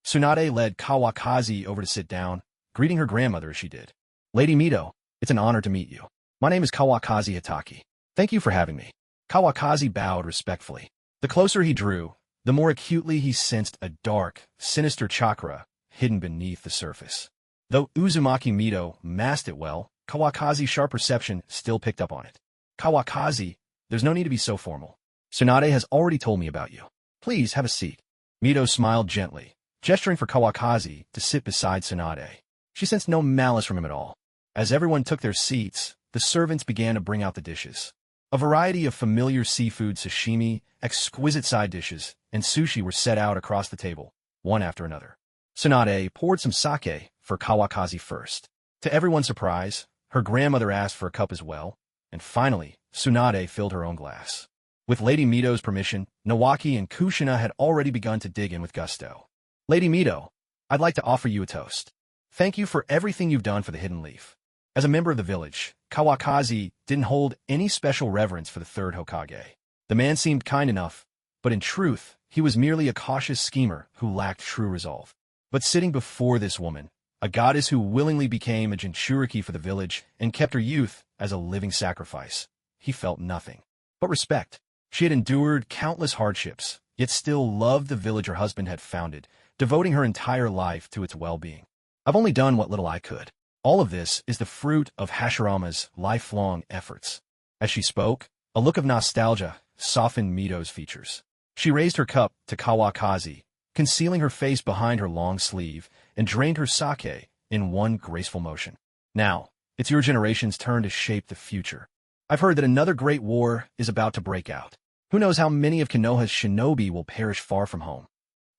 Tsunade led Kawakaki over to sit down, greeting her grandmother as she did. "Lady Mito, it's an honor to meet you. My name is Kawakaki Hitaki. Thank you for having me." Kawakaki bowed respectfully. The closer he drew, the more acutely he sensed a dark, sinister chakra hidden beneath the surface. Though Uzumaki Mito masked it well, Kawakaki's sharp perception still picked up on it. "Kawakaki, there's no need to be so formal. Tsunade has already told me about you. Please have a seat." Mito smiled gently, gesturing for Kawakaki to sit beside Tsunade. She sensed no malice from him at all. As everyone took their seats, the servants began to bring out the dishes. A variety of familiar seafood sashimi, exquisite side dishes, and sushi were set out across the table, one after another. Tsunade poured some sake for Kawakaki first. To everyone's surprise, her grandmother asked for a cup as well, and finally, Tsunade filled her own glass. With Lady Mito's permission, Nawaki and Kushina had already begun to dig in with gusto. "Lady Mito, I'd like to offer you a toast. Thank you for everything you've done for the Hidden Leaf." As a member of the village, Kawakaki didn't hold any special reverence for the third Hokage. The man seemed kind enough, but in truth, he was merely a cautious schemer who lacked true resolve. But sitting before this woman, a goddess who willingly became a Jinchuriki for the village and kept her youth as a living sacrifice, he felt nothing but respect. She had endured countless hardships, yet still loved the village her husband had founded, devoting her entire life to its well-being. "I've only done what little I could. All of this is the fruit of Hashirama's lifelong efforts." As she spoke, a look of nostalgia softened Mito's features. She raised her cup to Kawakaki, concealing her face behind her long sleeve, and drained her sake in one graceful motion. "Now, it's your generation's turn to shape the future. I've heard that another great war is about to break out. Who knows how many of Konoha's shinobi will perish far from home.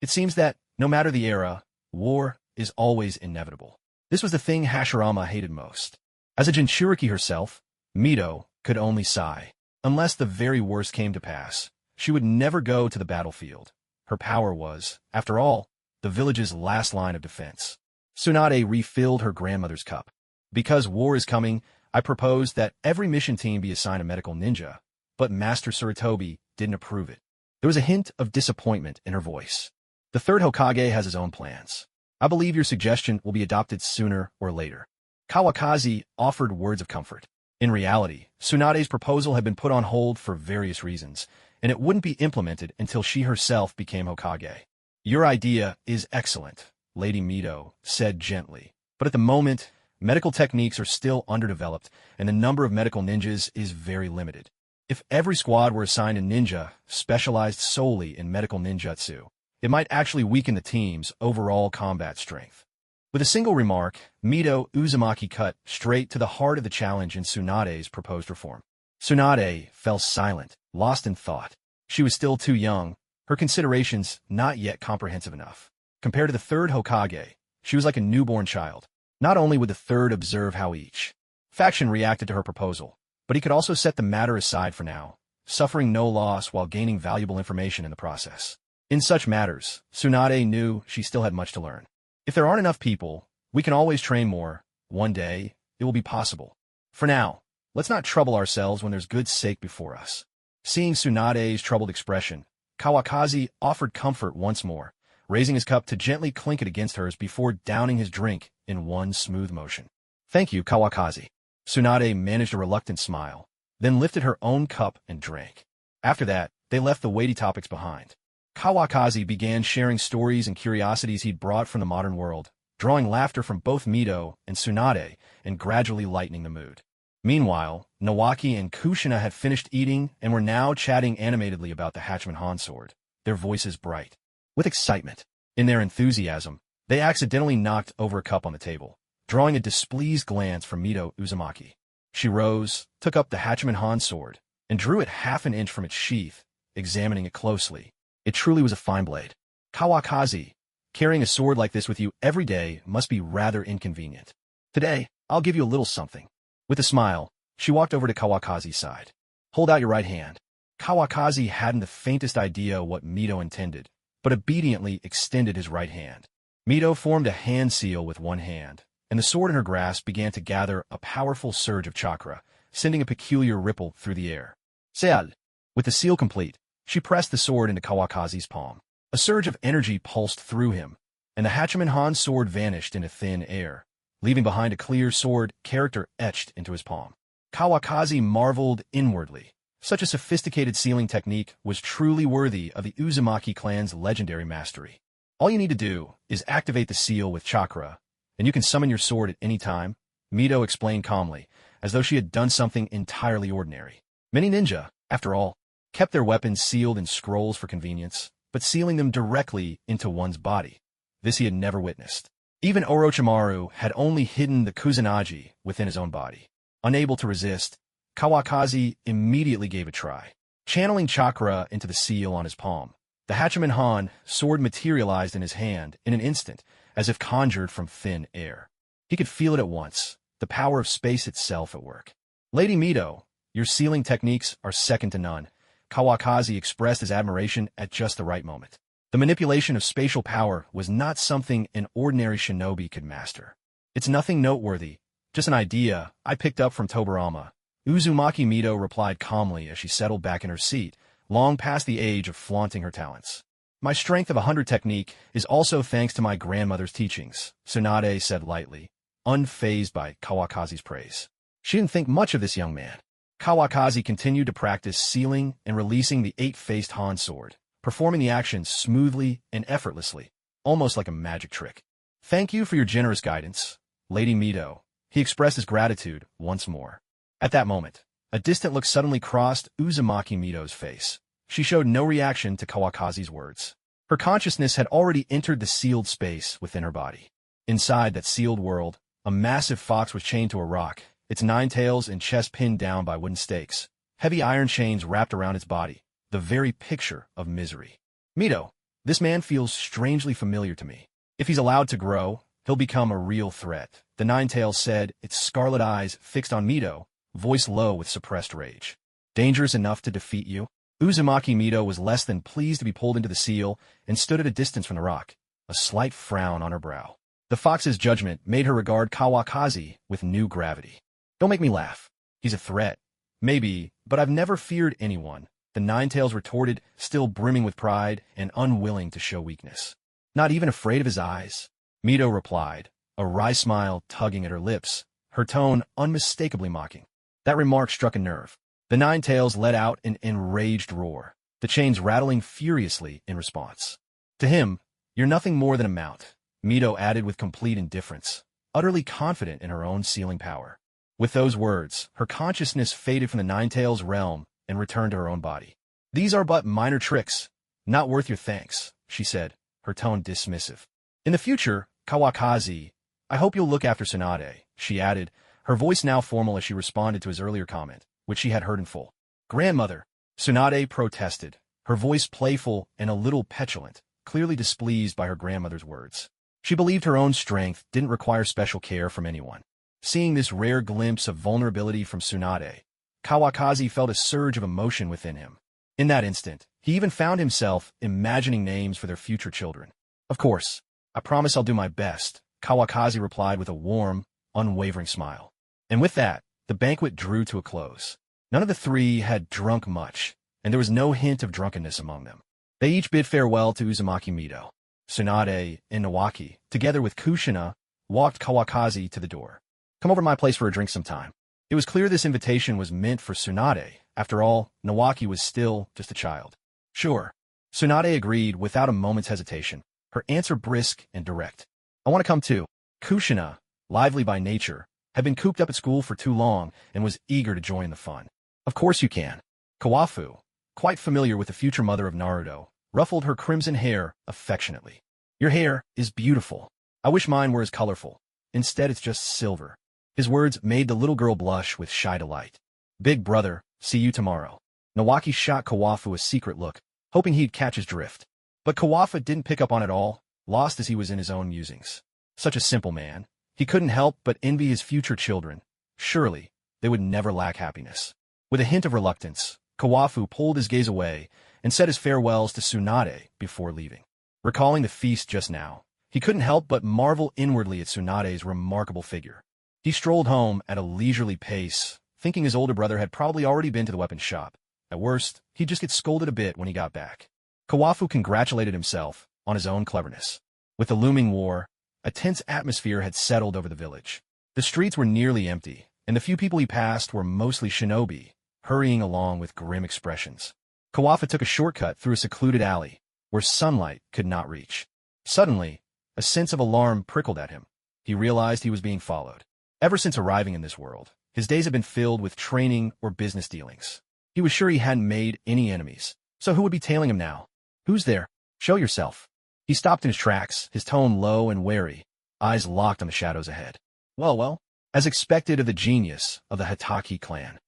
It seems that, no matter the era, war is always inevitable. This was the thing Hashirama hated most. As a Jinchuriki herself, Mito could only sigh. Unless the very worst came to pass, she would never go to the battlefield. Her power was, after all, the village's last line of defense. Tsunade refilled her grandmother's cup. Because war is coming, I proposed that every mission team be assigned a medical ninja, but Master Tsuratobi didn't approve it. There was a hint of disappointment in her voice. The third Hokage has his own plans. I believe your suggestion will be adopted sooner or later. Kawakaki offered words of comfort. In reality, Tsunade's proposal had been put on hold for various reasons, and it wouldn't be implemented until she herself became Hokage. Your idea is excellent, Lady Mito said gently. But at the moment, medical techniques are still underdeveloped, and the number of medical ninjas is very limited. If every squad were assigned a ninja specialized solely in medical ninjutsu, it might actually weaken the team's overall combat strength. With a single remark, Mito Uzumaki cut straight to the heart of the challenge in Tsunade's proposed reform. Tsunade fell silent, lost in thought. She was still too young, her considerations not yet comprehensive enough. Compared to the third Hokage, she was like a newborn child. Not only would the third observe how each faction reacted to her proposal, but he could also set the matter aside for now, suffering no loss while gaining valuable information in the process. In such matters, Tsunade knew she still had much to learn. If there aren't enough people, we can always train more. One day, it will be possible. For now, let's not trouble ourselves when there's good sake before us. Seeing Tsunade's troubled expression, Kawakaki offered comfort once more, raising his cup to gently clink it against hers before downing his drink in one smooth motion. Thank you, Kawakaki. Tsunade managed a reluctant smile, then lifted her own cup and drank. After that, they left the weighty topics behind. Kawakaki began sharing stories and curiosities he'd brought from the modern world, drawing laughter from both Mito and Tsunade and gradually lightening the mood. Meanwhile, Nawaki and Kushina had finished eating and were now chatting animatedly about the Hatchman Han sword, their voices bright with excitement. In their enthusiasm, they accidentally knocked over a cup on the table, drawing a displeased glance from Mito Uzumaki. She rose, took up the Hatchman Han sword, and drew it half an inch from its sheath, examining it closely. It truly was a fine blade. Kawakaki, carrying a sword like this with you every day must be rather inconvenient. Today, I'll give you a little something. With a smile, she walked over to Kawakaki's side. Hold out your right hand. Kawakaki hadn't the faintest idea what Mito intended, but obediently extended his right hand. Mito formed a hand seal with one hand, and the sword in her grasp began to gather a powerful surge of chakra, sending a peculiar ripple through the air. Seal. With the seal complete, she pressed the sword into Kawakaki's palm. A surge of energy pulsed through him, and the Hatchman Han sword vanished into thin air, leaving behind a clear sword character etched into his palm. Kawakaki marveled inwardly. Such a sophisticated sealing technique was truly worthy of the Uzumaki clan's legendary mastery. All you need to do is activate the seal with chakra, and you can summon your sword at any time, Mito explained calmly, as though she had done something entirely ordinary. Many ninja, after all, kept their weapons sealed in scrolls for convenience, but sealing them directly into one's body. This he had never witnessed. Even Orochimaru had only hidden the Kusanagi within his own body. Unable to resist, Kawakaki immediately gave a try. Channeling chakra into the seal on his palm, the Hatchman Han sword materialized in his hand in an instant, as if conjured from thin air. He could feel it at once, the power of space itself at work. Lady Mito, your sealing techniques are second to none. Kawakaki expressed his admiration at just the right moment. The manipulation of spatial power was not something an ordinary shinobi could master. It's nothing noteworthy, just an idea I picked up from Tobarama. Uzumaki Mito replied calmly as she settled back in her seat, long past the age of flaunting her talents. My strength of 100 technique is also thanks to my grandmother's teachings, Tsunade said lightly, unfazed by Kawakaki's praise. She didn't think much of this young man. Kawakaki continued to practice sealing and releasing the eight-faced Han sword, performing the actions smoothly and effortlessly, almost like a magic trick. Thank you for your generous guidance, Lady Mito. He expressed his gratitude once more. At that moment, a distant look suddenly crossed Uzumaki Mito's face. She showed no reaction to Kawakaki's words. Her consciousness had already entered the sealed space within her body. Inside that sealed world, a massive fox was chained to a rock, its 9 tails and chest pinned down by wooden stakes, heavy iron chains wrapped around its body, the very picture of misery. Mito, this man feels strangely familiar to me. If he's allowed to grow, he'll become a real threat, the Ninetales said, its scarlet eyes fixed on Mito, voice low with suppressed rage. Dangerous enough to defeat you? Uzumaki Mito was less than pleased to be pulled into the seal and stood at a distance from the rock, a slight frown on her brow. The fox's judgment made her regard Kawakazi with new gravity. Don't make me laugh. He's a threat. Maybe, but I've never feared anyone, the Ninetales retorted, still brimming with pride and unwilling to show weakness. Not even afraid of his eyes? Mito replied, a wry smile tugging at her lips, her tone unmistakably mocking. That remark struck a nerve. The Ninetales let out an enraged roar, the chains rattling furiously in response. To him, you're nothing more than a mount, Mito added with complete indifference, utterly confident in her own sealing power. With those words, her consciousness faded from the Ninetales' realm and returned to her own body. These are but minor tricks, not worth your thanks, she said, her tone dismissive. In the future, Kawakazi, I hope you'll look after Tsunade, she added, her voice now formal as she responded to his earlier comment, which she had heard in full. Grandmother, Tsunade protested, her voice playful and a little petulant, clearly displeased by her grandmother's words. She believed her own strength didn't require special care from anyone. Seeing this rare glimpse of vulnerability from Tsunade, Kawakazi felt a surge of emotion within him. In that instant, he even found himself imagining names for their future children. Of course, I promise I'll do my best, Kawakazi replied with a warm, unwavering smile. And with that, the banquet drew to a close. None of the three had drunk much, and there was no hint of drunkenness among them. They each bid farewell to Uzumaki Mito. Tsunade and Nawaki, together with Kushina, walked Kawakazi to the door. Come over to my place for a drink sometime. It was clear this invitation was meant for Tsunade. After all, Nawaki was still just a child. Sure. Tsunade agreed without a moment's hesitation, her answer brisk and direct. I want to come too. Kushina, lively by nature, had been cooped up at school for too long and was eager to join the fun. Of course you can. Kawafu, quite familiar with the future mother of Naruto, ruffled her crimson hair affectionately. Your hair is beautiful. I wish mine were as colorful. Instead, it's just silver. His words made the little girl blush with shy delight. Big brother, see you tomorrow. Nawaki shot Kawafu a secret look, hoping he'd catch his drift. But Kawafu didn't pick up on it all, lost as he was in his own musings. Such a simple man. He couldn't help but envy his future children. Surely, they would never lack happiness. With a hint of reluctance, Kawafu pulled his gaze away and said his farewells to Tsunade before leaving. Recalling the feast just now, he couldn't help but marvel inwardly at Tsunade's remarkable figure. He strolled home at a leisurely pace, thinking his older brother had probably already been to the weapons shop. At worst, he'd just get scolded a bit when he got back. Kawafu congratulated himself on his own cleverness. With the looming war, a tense atmosphere had settled over the village. The streets were nearly empty, and the few people he passed were mostly shinobi, hurrying along with grim expressions. Kawafu took a shortcut through a secluded alley, where sunlight could not reach. Suddenly, a sense of alarm prickled at him. He realized he was being followed. Ever since arriving in this world, his days had been filled with training or business dealings. He was sure he hadn't made any enemies, so who would be tailing him now? Who's there? Show yourself. He stopped in his tracks, his tone low and wary, eyes locked on the shadows ahead. Well, as expected of the genius of the Hitaki clan,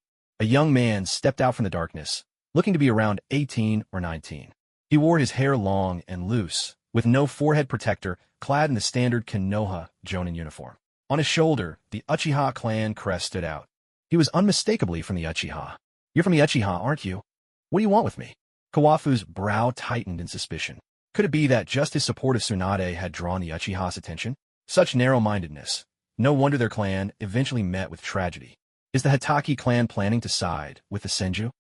a young man stepped out from the darkness, looking to be around 18 or 19. He wore his hair long and loose, with no forehead protector, clad in the standard Konoha Jonin uniform. On his shoulder, the Uchiha clan crest stood out. He was unmistakably from the Uchiha. You're from the Uchiha, aren't you? What do you want with me? Kawafu's brow tightened in suspicion. Could it be that just his support of Tsunade had drawn the Uchiha's attention? Such narrow-mindedness. No wonder their clan eventually met with tragedy. Is the Hitaki clan planning to side with the Senju?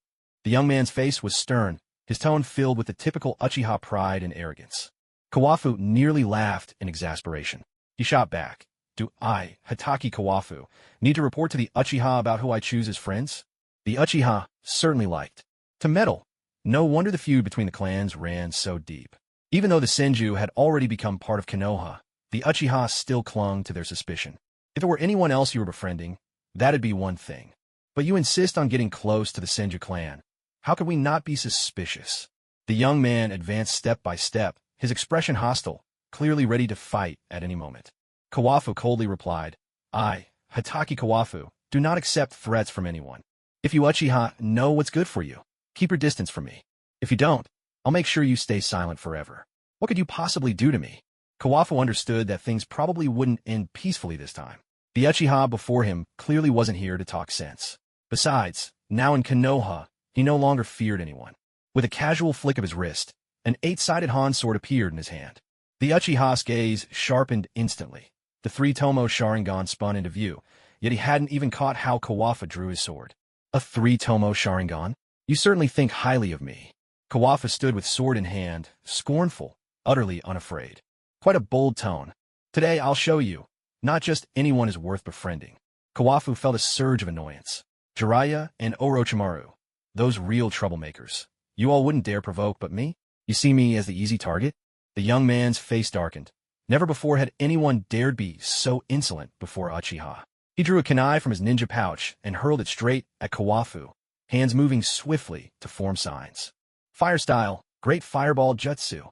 The young man's face was stern, his tone filled with the typical Uchiha pride and arrogance. Kawafu nearly laughed in exasperation. He shot back. Do I, Hitaki Kawafu, need to report to the Uchiha about who I choose as friends? The Uchiha certainly liked to meddle. No wonder the feud between the clans ran so deep. Even though the Senju had already become part of Konoha, the Uchiha still clung to their suspicion. If it were anyone else you were befriending, that'd be one thing. But you insist on getting close to the Senju clan. How could we not be suspicious? The young man advanced step by step, his expression hostile, clearly ready to fight at any moment. Kawafu coldly replied, I, Hitaki Kawafu, do not accept threats from anyone. If you Uchiha know what's good for you, keep your distance from me. If you don't, I'll make sure you stay silent forever. What could you possibly do to me? Kawafu understood that things probably wouldn't end peacefully this time. The Uchiha before him clearly wasn't here to talk sense. Besides, now in Konoha, he no longer feared anyone. With a casual flick of his wrist, an 8-sided Han sword appeared in his hand. The Uchiha's gaze sharpened instantly. The 3-tomo Sharingan spun into view, yet he hadn't even caught how Kawafu drew his sword. A 3-tomo Sharingan? You certainly think highly of me. Kawafu stood with sword in hand, scornful, utterly unafraid. Quite a bold tone. Today I'll show you. Not just anyone is worth befriending. Kawafu felt a surge of annoyance. Jiraiya and Orochimaru. Those real troublemakers. You all wouldn't dare provoke but me? You see me as the easy target? The young man's face darkened. Never before had anyone dared be so insolent before Uchiha. He drew a kunai from his ninja pouch and hurled it straight at Kawafu, hands moving swiftly to form signs. Fire style, great fireball jutsu.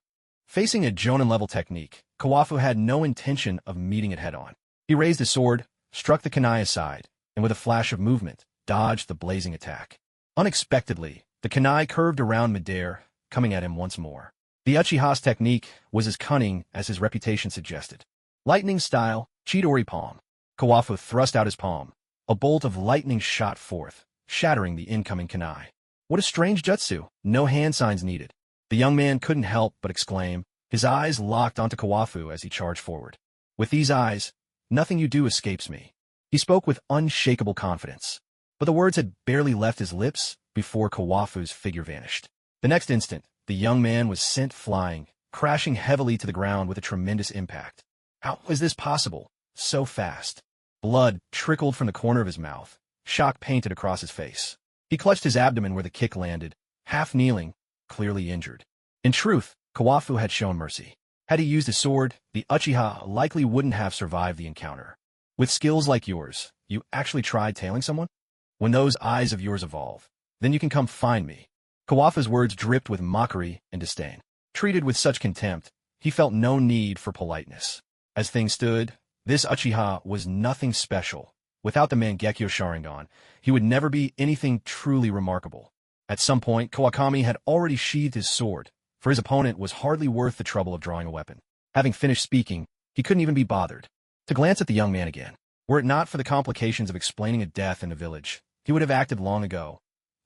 Facing a Jonin-level technique, Kawafu had no intention of meeting it head-on. He raised his sword, struck the kunai aside, and with a flash of movement, dodged the blazing attack. Unexpectedly, the kunai curved around midair, coming at him once more. The Uchiha's technique was as cunning as his reputation suggested. Lightning style, Chidori palm. Kawafu thrust out his palm. A bolt of lightning shot forth, shattering the incoming kunai. What a strange jutsu, no hand signs needed. The young man couldn't help but exclaim, his eyes locked onto Kawafu as he charged forward. With these eyes, nothing you do escapes me. He spoke with unshakable confidence. But the words had barely left his lips before Kawafu's figure vanished. The next instant, the young man was sent flying, crashing heavily to the ground with a tremendous impact. How was this possible? So fast. Blood trickled from the corner of his mouth. Shock painted across his face. He clutched his abdomen where the kick landed, half kneeling, clearly injured. In truth, Kawafu had shown mercy. Had he used his sword, the Uchiha likely wouldn't have survived the encounter. With skills like yours, you actually tried tailing someone? When those eyes of yours evolve, then you can come find me. Kawafu's words dripped with mockery and disdain. Treated with such contempt, he felt no need for politeness. As things stood, this Uchiha was nothing special. Without the Mangekyo Sharingan, he would never be anything truly remarkable. At some point, Kawakami had already sheathed his sword, for his opponent was hardly worth the trouble of drawing a weapon. Having finished speaking, he couldn't even be bothered to glance at the young man again. Were it not for the complications of explaining a death in the village, he would have acted long ago.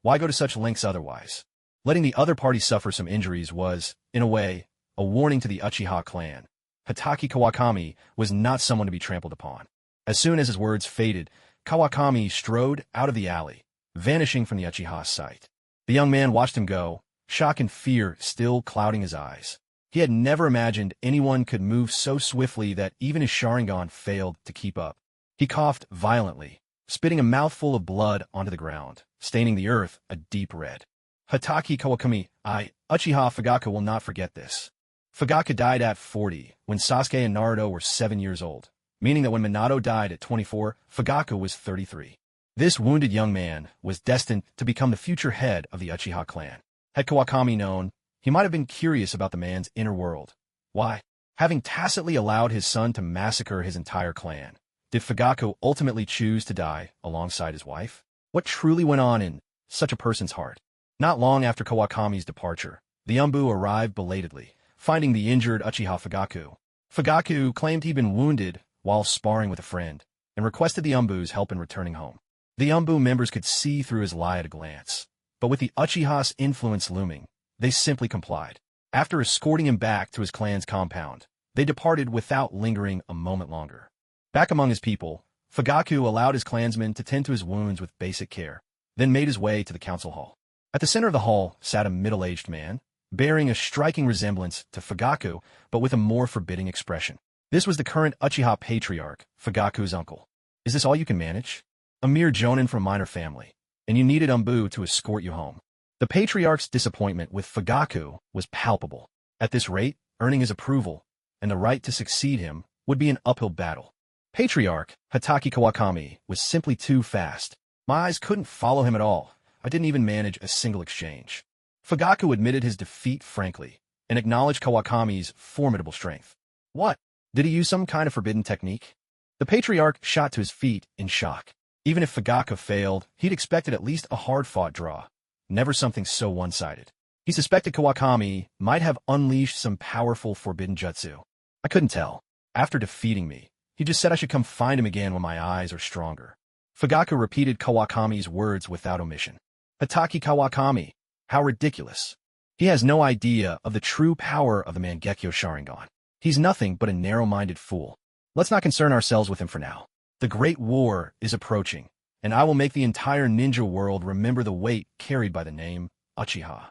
Why go to such lengths otherwise? Letting the other party suffer some injuries was, in a way, a warning to the Uchiha clan. Hitaki Kawakami was not someone to be trampled upon. As soon as his words faded, Kawakami strode out of the alley, vanishing from the Uchiha's sight. The young man watched him go, shock and fear still clouding his eyes. He had never imagined anyone could move so swiftly that even his Sharingan failed to keep up. He coughed violently, spitting a mouthful of blood onto the ground, staining the earth a deep red. Hitaki Kawakami, Uchiha Fugaku will not forget this. Fugaku died at 40, when Sasuke and Naruto were 7 years old, meaning that when Minato died at 24, Fugaku was 33. This wounded young man was destined to become the future head of the Uchiha clan. Had Kawakami known, he might have been curious about the man's inner world. Why? Having tacitly allowed his son to massacre his entire clan, did Fugaku ultimately choose to die alongside his wife? What truly went on in such a person's heart? Not long after Kawakami's departure, the Umbu arrived belatedly, finding the injured Uchiha Fugaku. Fugaku claimed he'd been wounded while sparring with a friend, and requested the Umbu's help in returning home. The Umbu members could see through his lie at a glance, but with the Uchiha's influence looming, they simply complied. After escorting him back to his clan's compound, they departed without lingering a moment longer. Back among his people, Fugaku allowed his clansmen to tend to his wounds with basic care, then made his way to the council hall. At the center of the hall sat a middle-aged man, bearing a striking resemblance to Fugaku, but with a more forbidding expression. This was the current Uchiha patriarch, Fugaku's uncle. Is this all you can manage? A mere jonin from a minor family, and you needed Umbu to escort you home. The patriarch's disappointment with Fugaku was palpable. At this rate, earning his approval, and the right to succeed him, would be an uphill battle. Patriarch Hitaki Kawakami was simply too fast. My eyes couldn't follow him at all. I didn't even manage a single exchange. Fugaku admitted his defeat frankly, and acknowledged Kawakami's formidable strength. What? Did he use some kind of forbidden technique? The patriarch shot to his feet in shock. Even if Fugaku failed, he'd expected at least a hard-fought draw, never something so one-sided. He suspected Kawakami might have unleashed some powerful forbidden jutsu. I couldn't tell. After defeating me, he just said I should come find him again when my eyes are stronger. Fugaku repeated Kawakami's words without omission. Hitaki Kawakami. How ridiculous. He has no idea of the true power of the Mangekyo Sharingan. He's nothing but a narrow-minded fool. Let's not concern ourselves with him for now. The Great War is approaching, and I will make the entire ninja world remember the weight carried by the name Uchiha.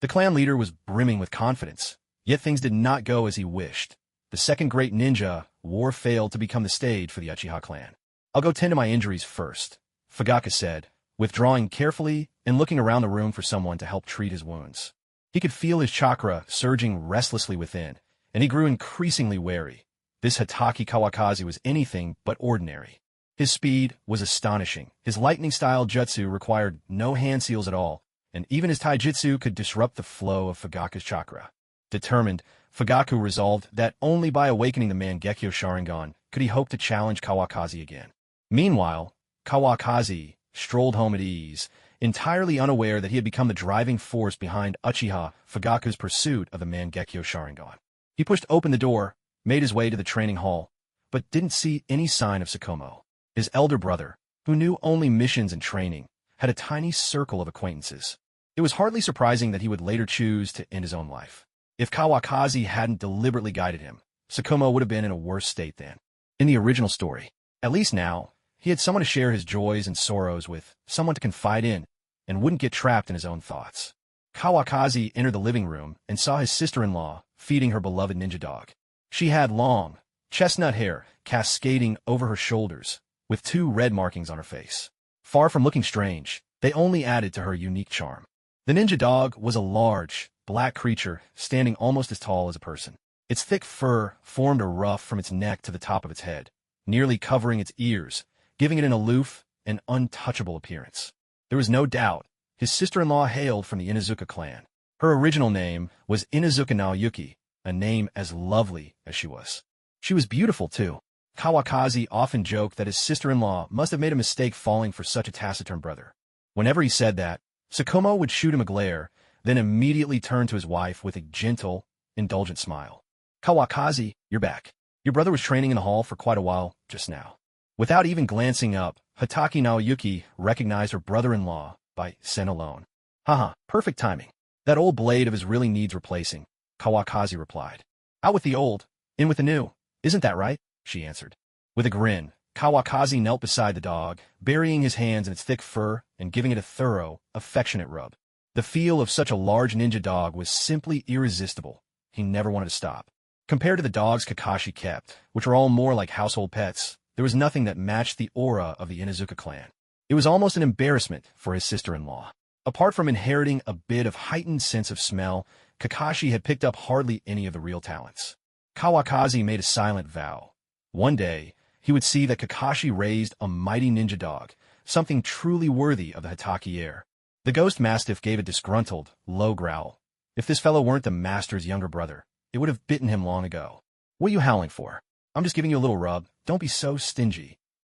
The clan leader was brimming with confidence, yet things did not go as he wished. The second great ninja war failed to become the stage for the Uchiha clan. I'll go tend to my injuries first, Fugaku said, withdrawing carefully and looking around the room for someone to help treat his wounds. He could feel his chakra surging restlessly within, and he grew increasingly wary. This Hitaki Kawakazi was anything but ordinary. His speed was astonishing. His lightning-style jutsu required no hand seals at all, and even his taijutsu could disrupt the flow of Fugaku's chakra. Determined, Fugaku resolved that only by awakening the Mangekyo Sharingan could he hope to challenge Kawakazi again. Meanwhile, Kawakazi strolled home at ease, entirely unaware that he had become the driving force behind Uchiha Fugaku's pursuit of the Mangekyo Sharingan. He pushed open the door, made his way to the training hall, but didn't see any sign of Sukumo. His elder brother, who knew only missions and training, had a tiny circle of acquaintances. It was hardly surprising that he would later choose to end his own life. If Kawakazi hadn't deliberately guided him, Sukumo would have been in a worse state then. In the original story, at least now, he had someone to share his joys and sorrows with, someone to confide in, and wouldn't get trapped in his own thoughts. Kawakazi entered the living room and saw his sister-in-law feeding her beloved ninja dog. She had long, chestnut hair cascading over her shoulders, with 2 red markings on her face. Far from looking strange, they only added to her unique charm. The ninja dog was a large, black creature standing almost as tall as a person. Its thick fur formed a ruff from its neck to the top of its head, nearly covering its ears, giving it an aloof and untouchable appearance. There was no doubt his sister-in-law hailed from the Inuzuka clan. Her original name was Inuzuka Naoyuki, a name as lovely as she was. She was beautiful, too. Kawakazi often joked that his sister-in-law must have made a mistake falling for such a taciturn brother. Whenever he said that, Sukumo would shoot him a glare, then immediately turn to his wife with a gentle, indulgent smile. Kawakazi, you're back. Your brother was training in the hall for quite a while just now. Without even glancing up, Hitaki Naoyuki recognized her brother-in-law by scent alone. Haha, perfect timing. That old blade of his really needs replacing, Kawakazi replied. Out with the old, in with the new. Isn't that right? She answered. With a grin, Kawakazi knelt beside the dog, burying his hands in its thick fur and giving it a thorough, affectionate rub. The feel of such a large ninja dog was simply irresistible. He never wanted to stop. Compared to the dogs Kakashi kept, which were all more like household pets, there was nothing that matched the aura of the Inuzuka clan. It was almost an embarrassment for his sister-in-law. Apart from inheriting a bit of heightened sense of smell, Kakashi had picked up hardly any of the real talents. Kawakazi made a silent vow. One day, he would see that Kakashi raised a mighty ninja dog, something truly worthy of the Hitaki heir. The ghost mastiff gave a disgruntled, low growl. If this fellow weren't the master's younger brother, it would have bitten him long ago. What are you howling for? I'm just giving you a little rub. Don't be so stingy.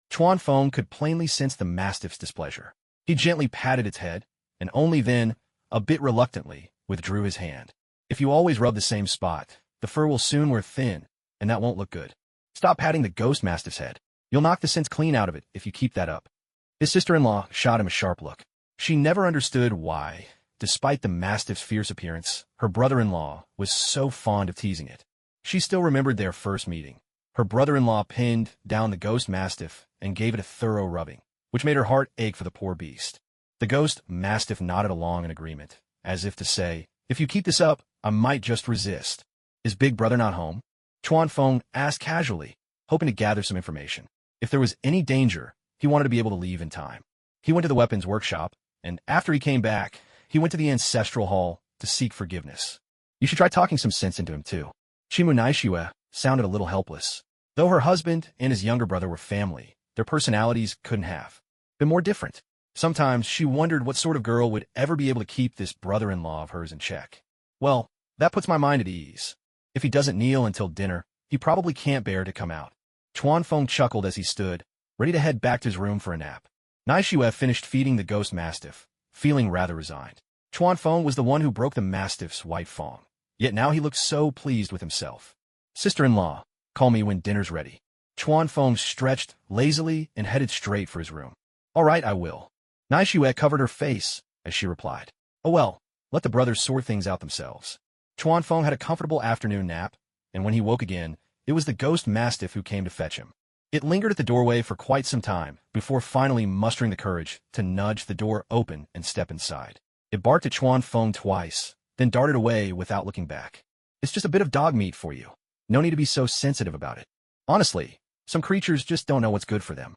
Chuan Feng could plainly sense the mastiff's displeasure. He gently patted its head, and only then, a bit reluctantly, withdrew his hand. If you always rub the same spot, the fur will soon wear thin, and that won't look good. Stop patting the ghost mastiff's head. You'll knock the sense clean out of it if you keep that up. His sister-in-law shot him a sharp look. She never understood why, despite the mastiff's fierce appearance, her brother-in-law was so fond of teasing it. She still remembered their first meeting. Her brother-in-law pinned down the ghost mastiff and gave it a thorough rubbing, which made her heart ache for the poor beast. The ghost mastiff nodded along in agreement, as if to say, if you keep this up, I might just resist. Is Big Brother not home? Chuan Feng asked casually, hoping to gather some information. If there was any danger, he wanted to be able to leave in time. He went to the weapons workshop, and after he came back, he went to the ancestral hall to seek forgiveness. You should try talking some sense into him, too. Chimu Naishiwa sounded a little helpless. Though her husband and his younger brother were family, their personalities couldn't have been more different. Sometimes she wondered what sort of girl would ever be able to keep this brother-in-law of hers in check. Well, that puts my mind at ease. If he doesn't kneel until dinner, he probably can't bear to come out. Chuan Feng chuckled as he stood, ready to head back to his room for a nap. Naishiwa finished feeding the ghost mastiff, feeling rather resigned. Chuan Feng was the one who broke the mastiff's white fang, yet now he looked so pleased with himself. Sister-in-law, call me when dinner's ready. Chuan Feng stretched lazily and headed straight for his room. All right, I will. Naishuet covered her face as she replied. Oh well, let the brothers sort things out themselves. Chuan Feng had a comfortable afternoon nap, and when he woke again, it was the ghost mastiff who came to fetch him. It lingered at the doorway for quite some time before finally mustering the courage to nudge the door open and step inside. It barked at Chuan Feng twice, then darted away without looking back. It's just a bit of dog meat for you. No need to be so sensitive about it. Honestly, some creatures just don't know what's good for them.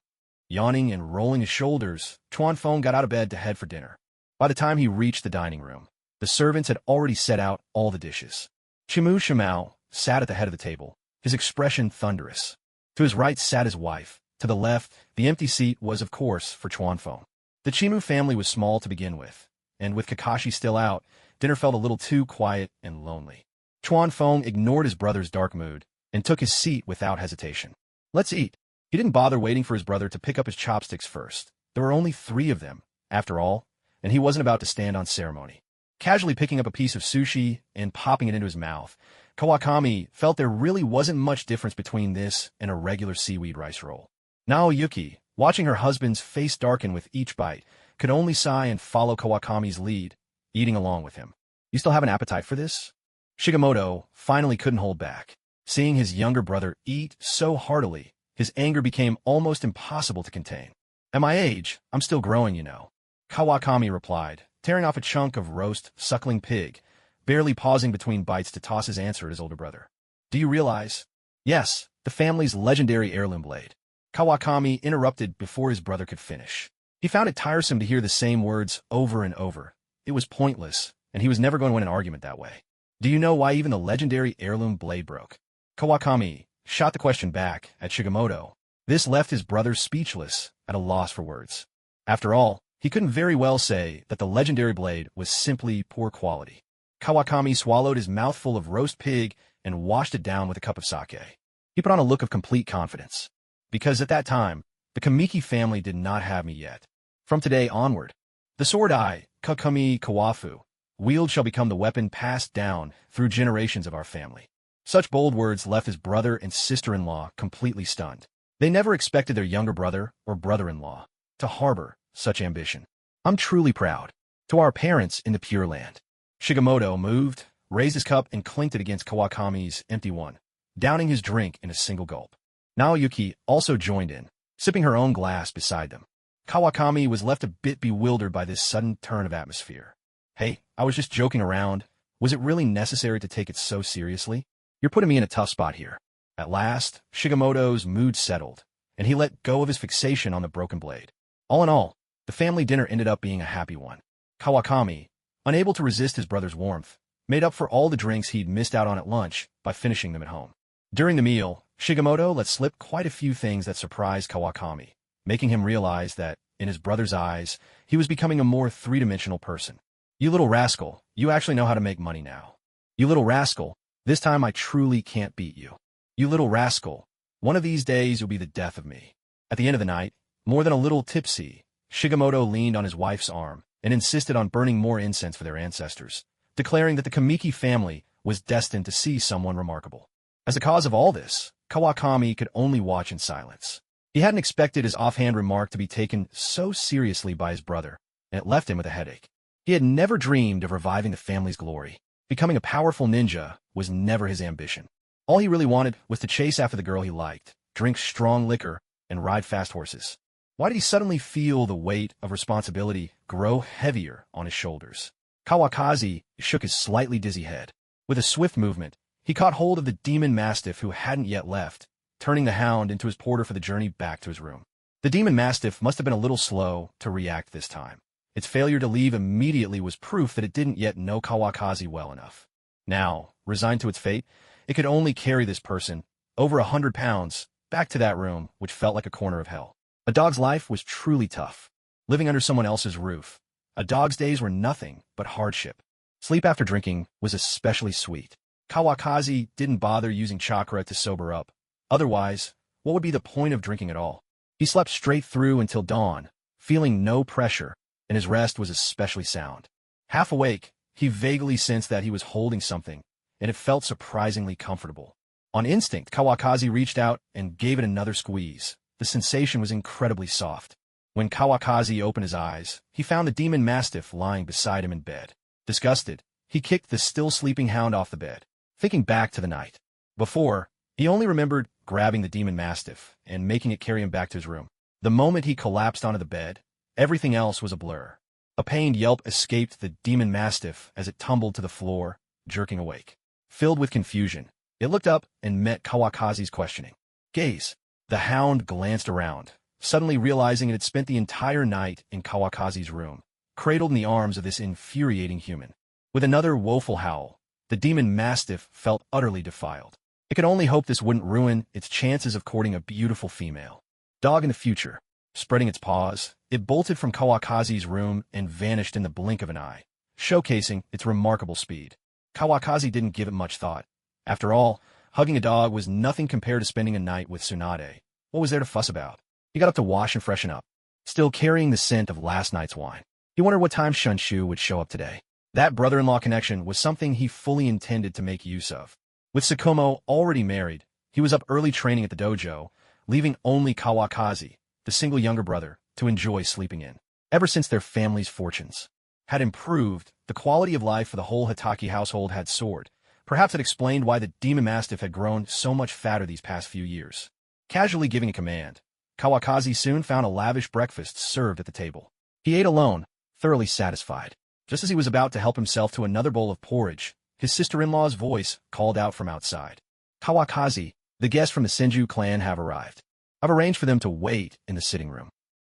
Yawning and rolling his shoulders, Chuan Feng got out of bed to head for dinner. By the time he reached the dining room, the servants had already set out all the dishes. Chimu Shimao sat at the head of the table, his expression thunderous. To his right sat his wife. To the left, the empty seat was, of course, for Chuan Feng. The Chimu family was small to begin with, and with Kakashi still out, dinner felt a little too quiet and lonely. Chuan Feng ignored his brother's dark mood and took his seat without hesitation. Let's eat. He didn't bother waiting for his brother to pick up his chopsticks first. There were only 3 of them, after all, and he wasn't about to stand on ceremony. Casually picking up a piece of sushi and popping it into his mouth, Kawakami felt there really wasn't much difference between this and a regular seaweed rice roll. Naoyuki, watching her husband's face darken with each bite, could only sigh and follow Kawakami's lead, eating along with him. You still have an appetite for this? Shigemoto finally couldn't hold back. Seeing his younger brother eat so heartily, his anger became almost impossible to contain. At my age, I'm still growing, you know. Kawakami replied, tearing off a chunk of roast, suckling pig, barely pausing between bites to toss his answer at his older brother. Do you realize? Yes, the family's legendary heirloom blade. Kawakami interrupted before his brother could finish. He found it tiresome to hear the same words over and over. It was pointless, and he was never going to win an argument that way. Do you know why even the legendary heirloom blade broke? Kawakami shot the question back at Shigemoto. This left his brother speechless, at a loss for words. After all, he couldn't very well say that the legendary blade was simply poor quality. Kawakami swallowed his mouthful of roast pig and washed it down with a cup of sake. He put on a look of complete confidence. Because at that time, the Kamiki family did not have me yet. From today onward, the sword I, Kakami Kawafu, wield shall become the weapon passed down through generations of our family. Such bold words left his brother and sister-in-law completely stunned. They never expected their younger brother or brother-in-law to harbor such ambition. I'm truly proud. To our parents in the Pure Land. Shigemoto moved, raised his cup, and clinked it against Kawakami's empty one, downing his drink in a single gulp. Naoyuki also joined in, sipping her own glass beside them. Kawakami was left a bit bewildered by this sudden turn of atmosphere. Hey, I was just joking around. Was it really necessary to take it so seriously? You're putting me in a tough spot here. At last, Shigemoto's mood settled, and he let go of his fixation on the broken blade. All in all, the family dinner ended up being a happy one. Kawakami, unable to resist his brother's warmth, made up for all the drinks he'd missed out on at lunch by finishing them at home. During the meal, Shigemoto let slip quite a few things that surprised Kawakami, making him realize that, in his brother's eyes, he was becoming a more three-dimensional person. You little rascal, you actually know how to make money now. You little rascal, this time I truly can't beat you. You little rascal, one of these days you'll be the death of me. At the end of the night, more than a little tipsy, Shigemoto leaned on his wife's arm and insisted on burning more incense for their ancestors, declaring that the Kamiki family was destined to see someone remarkable. As the cause of all this, Kawakami could only watch in silence. He hadn't expected his offhand remark to be taken so seriously by his brother, and it left him with a headache. He had never dreamed of reviving the family's glory. Becoming a powerful ninja was never his ambition. All he really wanted was to chase after the girl he liked, drink strong liquor, and ride fast horses. Why did he suddenly feel the weight of responsibility grow heavier on his shoulders? Kawakazi shook his slightly dizzy head. With a swift movement, he caught hold of the demon mastiff who hadn't yet left, turning the hound into his porter for the journey back to his room. The demon mastiff must have been a little slow to react this time. Its failure to leave immediately was proof that it didn't yet know Kawakazi well enough. Now, resigned to its fate, it could only carry this person, over 100 pounds, back to that room, which felt like a corner of hell. A dog's life was truly tough. Living under someone else's roof, a dog's days were nothing but hardship. Sleep after drinking was especially sweet. Kawakazi didn't bother using chakra to sober up. Otherwise, what would be the point of drinking at all? He slept straight through until dawn, feeling no pressure, and his rest was especially sound. Half awake, he vaguely sensed that he was holding something, and it felt surprisingly comfortable. On instinct, Kawakazi reached out and gave it another squeeze. The sensation was incredibly soft. When Kawakazi opened his eyes, he found the demon mastiff lying beside him in bed. Disgusted, he kicked the still sleeping hound off the bed, thinking back to the night before. He only remembered grabbing the demon mastiff and making it carry him back to his room. The moment he collapsed onto the bed, everything else was a blur. A pained yelp escaped the demon mastiff as it tumbled to the floor, jerking awake. Filled with confusion, it looked up and met Kawakazi's questioning gaze. The hound glanced around, suddenly realizing it had spent the entire night in Kawakazi's room, cradled in the arms of this infuriating human. With another woeful howl, the demon mastiff felt utterly defiled. It could only hope this wouldn't ruin its chances of courting a beautiful female dog in the future. Spreading its paws, it bolted from Kawakazi's room and vanished in the blink of an eye, showcasing its remarkable speed. Kawakazi didn't give it much thought. After all, hugging a dog was nothing compared to spending a night with Tsunade. What was there to fuss about? He got up to wash and freshen up, still carrying the scent of last night's wine. He wondered what time Shunshu would show up today. That brother-in-law connection was something he fully intended to make use of. With Sukumo already married, he was up early training at the dojo, leaving only Kawakazi, the single younger brother, to enjoy sleeping in. Ever since their family's fortunes had improved, the quality of life for the whole Hitaki household had soared. Perhaps it explained why the demon mastiff had grown so much fatter these past few years. Casually giving a command, Kawakazi soon found a lavish breakfast served at the table. He ate alone, thoroughly satisfied. Just as he was about to help himself to another bowl of porridge, his sister-in-law's voice called out from outside. Kawakazi, the guests from the Senju clan have arrived. I've arranged for them to wait in the sitting room.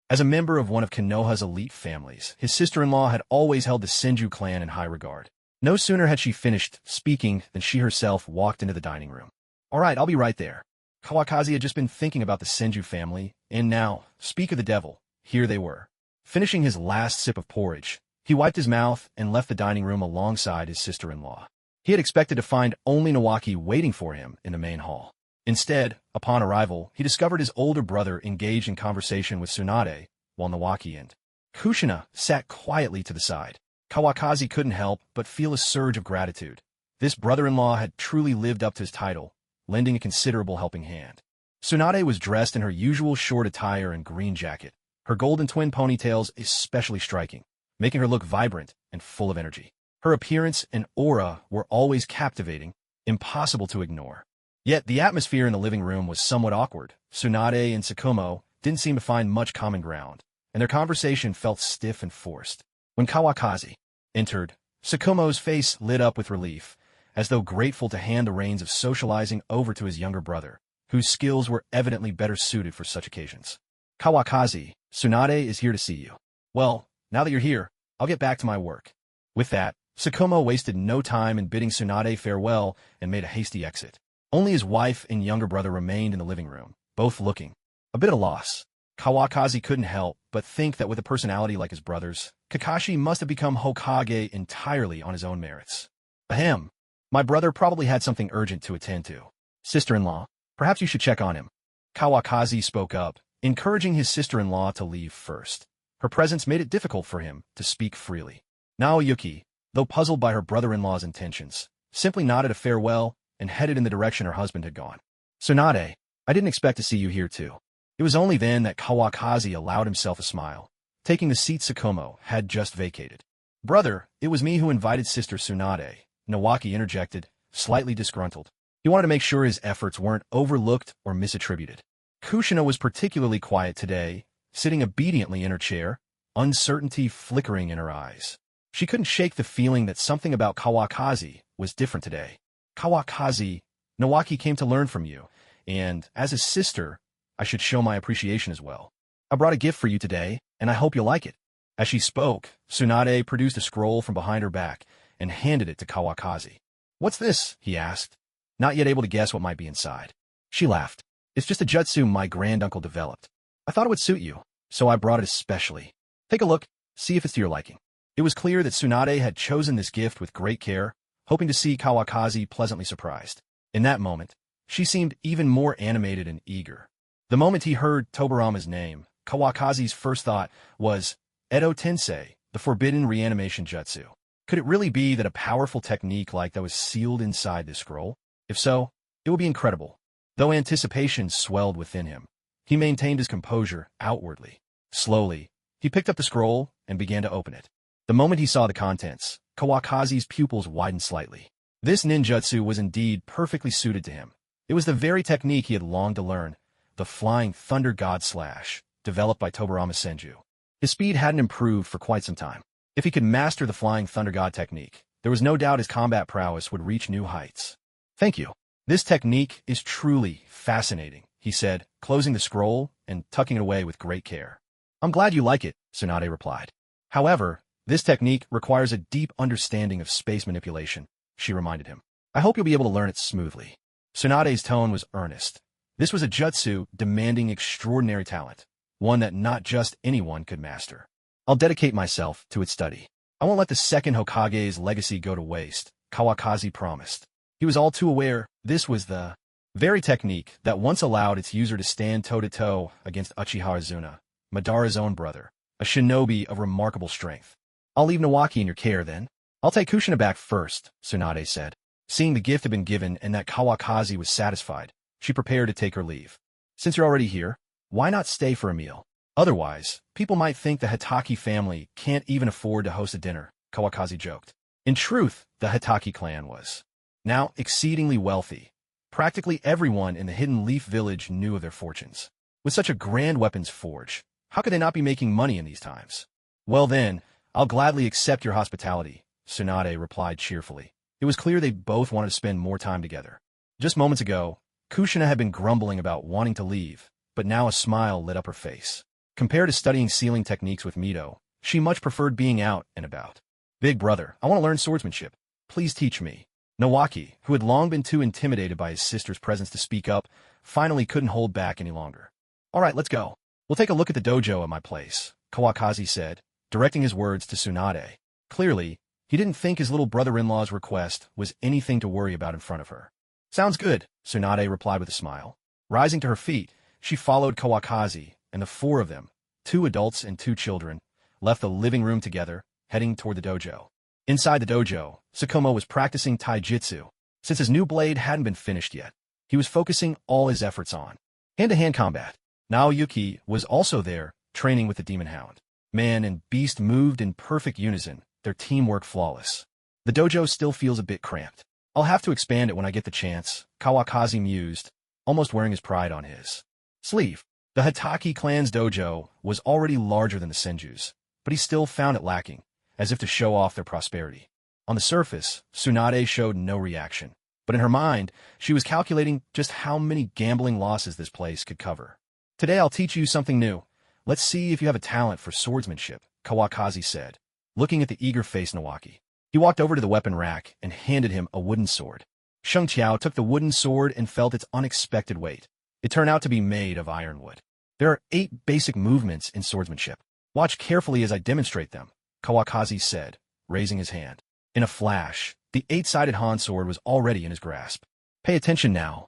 As a member of one of Konoha's elite families, his sister-in-law had always held the Senju clan in high regard. No sooner had she finished speaking than she herself walked into the dining room. All right, I'll be right there. Kawakazi had just been thinking about the Senju family, and now, speak of the devil, here they were. Finishing his last sip of porridge, he wiped his mouth and left the dining room alongside his sister-in-law. He had expected to find only Nawaki waiting for him in the main hall. Instead, upon arrival, he discovered his older brother engaged in conversation with Tsunade, while Nawaki and Kushina sat quietly to the side. Kawakazi couldn't help but feel a surge of gratitude. This brother-in-law had truly lived up to his title, lending a considerable helping hand. Tsunade was dressed in her usual short attire and green jacket, her golden twin ponytails especially striking, making her look vibrant and full of energy. Her appearance and aura were always captivating, impossible to ignore. Yet the atmosphere in the living room was somewhat awkward. Tsunade and Sukumo didn't seem to find much common ground, and their conversation felt stiff and forced. When Kawakazi entered, Sukumo's face lit up with relief, as though grateful to hand the reins of socializing over to his younger brother, whose skills were evidently better suited for such occasions. Kawakazi, Tsunade is here to see you. Well, now that you're here, I'll get back to my work. With that, Sukumo wasted no time in bidding Tsunade farewell and made a hasty exit. Only his wife and younger brother remained in the living room, both looking a bit at a loss. Kawakazi couldn't help but think that with a personality like his brother's, Kakashi must have become Hokage entirely on his own merits. Ahem. My brother probably had something urgent to attend to. Sister-in-law, perhaps you should check on him. Kawakazi spoke up, encouraging his sister-in-law to leave first. Her presence made it difficult for him to speak freely. Naoyuki, though puzzled by her brother-in-law's intentions, simply nodded a farewell and headed in the direction her husband had gone. Tsunade, I didn't expect to see you here too. It was only then that Kawakazi allowed himself a smile, taking the seat Sukumo had just vacated. Brother, it was me who invited Sister Tsunade, Nawaki interjected, slightly disgruntled. He wanted to make sure his efforts weren't overlooked or misattributed. Kushina was particularly quiet today, sitting obediently in her chair, uncertainty flickering in her eyes. She couldn't shake the feeling that something about Kawakazi was different today. Kawakazi, Nawaki came to learn from you, and, as his sister, I should show my appreciation as well. I brought a gift for you today, and I hope you'll like it. As she spoke, Tsunade produced a scroll from behind her back and handed it to Kawakazi. What's this? He asked, not yet able to guess what might be inside. She laughed. It's just a jutsu my granduncle developed. I thought it would suit you, so I brought it especially. Take a look, see if it's to your liking. It was clear that Tsunade had chosen this gift with great care, hoping to see Kawakazi pleasantly surprised. In that moment, she seemed even more animated and eager. The moment he heard Tobarama's name, Kawakazi's first thought was, Edo Tensei, the forbidden reanimation jutsu. Could it really be that a powerful technique like that was sealed inside this scroll? If so, It would be incredible. Though anticipation swelled within him, he maintained his composure outwardly. Slowly, he picked up the scroll and began to open it. The moment he saw the contents, Kawakazi's pupils widened slightly. This ninjutsu was indeed perfectly suited to him. It was the very technique he had longed to learn, the Flying Thunder God Slash, developed by Tobarama Senju. His speed hadn't improved for quite some time. If he could master the Flying Thunder God technique, there was no doubt his combat prowess would reach new heights. Thank you. This technique is truly fascinating, he said, closing the scroll and tucking it away with great care. I'm glad you like it, Tsunade replied. However, this technique requires a deep understanding of space manipulation, she reminded him. I hope you'll be able to learn it smoothly. Tsunade's tone was earnest. This was a jutsu demanding extraordinary talent, one that not just anyone could master. I'll dedicate myself to its study. I won't let the second Hokage's legacy go to waste, Kawakazi promised. He was all too aware this was the very technique that once allowed its user to stand toe-to-toe against Uchiha Azuna, Madara's own brother, a shinobi of remarkable strength. I'll leave Nawaki in your care, then. I'll take Kushina back first, Tsunade said. Seeing the gift had been given and that Kawakazi was satisfied, she prepared to take her leave. Since you're already here, why not stay for a meal? Otherwise, people might think the Hitaki family can't even afford to host a dinner, Kawakazi joked. In truth, the Hitaki clan was now exceedingly wealthy. Practically everyone in the Hidden Leaf Village knew of their fortunes. With such a grand weapons forge, how could they not be making money in these times? Well then, I'll gladly accept your hospitality, Tsunade replied cheerfully. It was clear they both wanted to spend more time together. Just moments ago, Kushina had been grumbling about wanting to leave, but now a smile lit up her face. Compared to studying sealing techniques with Mito, she much preferred being out and about. Big brother, I want to learn swordsmanship. Please teach me. Nawaki, who had long been too intimidated by his sister's presence to speak up, finally couldn't hold back any longer. All right, let's go. We'll take a look at the dojo at my place, Kawakazi said, directing his words to Tsunade. Clearly, he didn't think his little brother-in-law's request was anything to worry about in front of her. Sounds good, Tsunade replied with a smile. Rising to her feet, she followed Kawakazi, and the four of them, 2 adults and 2 children, left the living room together, heading toward the dojo. Inside the dojo, Sukumo was practicing taijutsu. Since his new blade hadn't been finished yet, he was focusing all his efforts on hand-to-hand combat. Naoyuki was also there, training with the demon hound. Man and beast moved in perfect unison, their teamwork flawless. The dojo still feels a bit cramped. I'll have to expand it when I get the chance, Kawakazi mused, almost wearing his pride on his sleeve. The Hitaki clan's dojo was already larger than the Senju's, but he still found it lacking, as if to show off their prosperity. On the surface, Tsunade showed no reaction, but in her mind, she was calculating just how many gambling losses this place could cover. Today I'll teach you something new. Let's see if you have a talent for swordsmanship, Kawakazi said, looking at the eager-faced Nawaki. He walked over to the weapon rack and handed him a wooden sword. Sheng Qiao took the wooden sword and felt its unexpected weight. It turned out to be made of ironwood. There are 8 basic movements in swordsmanship. Watch carefully as I demonstrate them, Kawakazi said, raising his hand. In a flash, the 8-sided Han sword was already in his grasp. Pay attention now.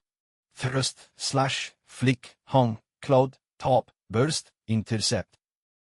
Thrust, slash, flick, hung, clod, top, burst, intercept.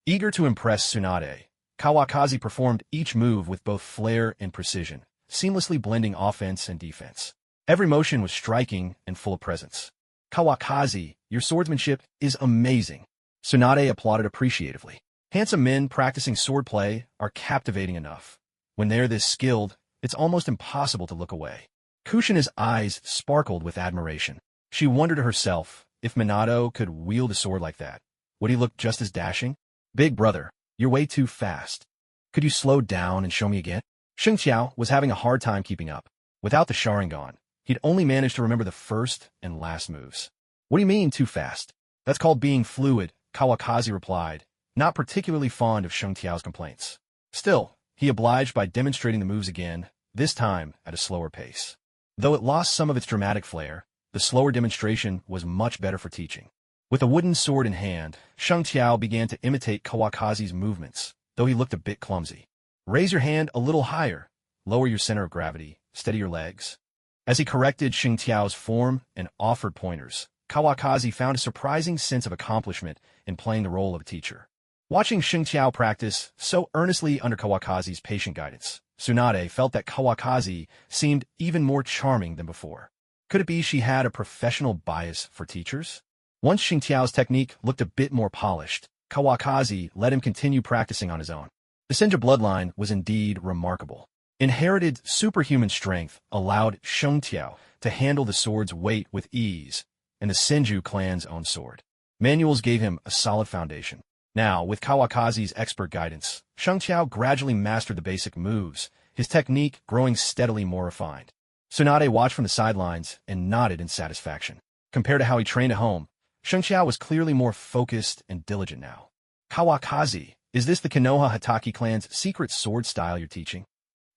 Eager to impress Tsunade, Kawakazi performed each move with both flair and precision, seamlessly blending offense and defense. Every motion was striking and full of presence. Kawakazi, your swordsmanship is amazing. Tsunade applauded appreciatively. Handsome men practicing swordplay are captivating enough. When they're this skilled, it's almost impossible to look away. Kushina's eyes sparkled with admiration. She wondered to herself if Minato could wield a sword like that. Would he look just as dashing? Big brother, you're way too fast. Could you slow down and show me again? Sheng Qiao was having a hard time keeping up. Without the Sharingan, he'd only managed to remember the first and last moves. What do you mean, too fast? That's called being fluid, Kawakazi replied, not particularly fond of Sheng Qiao's complaints. Still, he obliged by demonstrating the moves again, this time at a slower pace. Though it lost some of its dramatic flair, the slower demonstration was much better for teaching. With a wooden sword in hand, Sheng Qiao began to imitate Kawakazi's movements, though he looked a bit clumsy. Raise your hand a little higher, lower your center of gravity, steady your legs. As he corrected Sheng Qiao's form and offered pointers, Kawakazi found a surprising sense of accomplishment in playing the role of a teacher. Watching Sheng Qiao practice so earnestly under Kawakazi's patient guidance, Tsunade felt that Kawakazi seemed even more charming than before. Could it be she had a professional bias for teachers? Once Xingtiao's technique looked a bit more polished, Kawakazi let him continue practicing on his own. The Senju bloodline was indeed remarkable. Inherited superhuman strength allowed Xingtiao to handle the sword's weight with ease, and the Senju clan's own sword. Manuals gave him a solid foundation. Now, with Kawakazi's expert guidance, Xingtiao gradually mastered the basic moves, his technique growing steadily more refined. Tsunade watched from the sidelines and nodded in satisfaction. Compared to how he trained at home, Xingtiao was clearly more focused and diligent now. Kawakazi, is this the Konoha Hitaki clan's secret sword style you're teaching?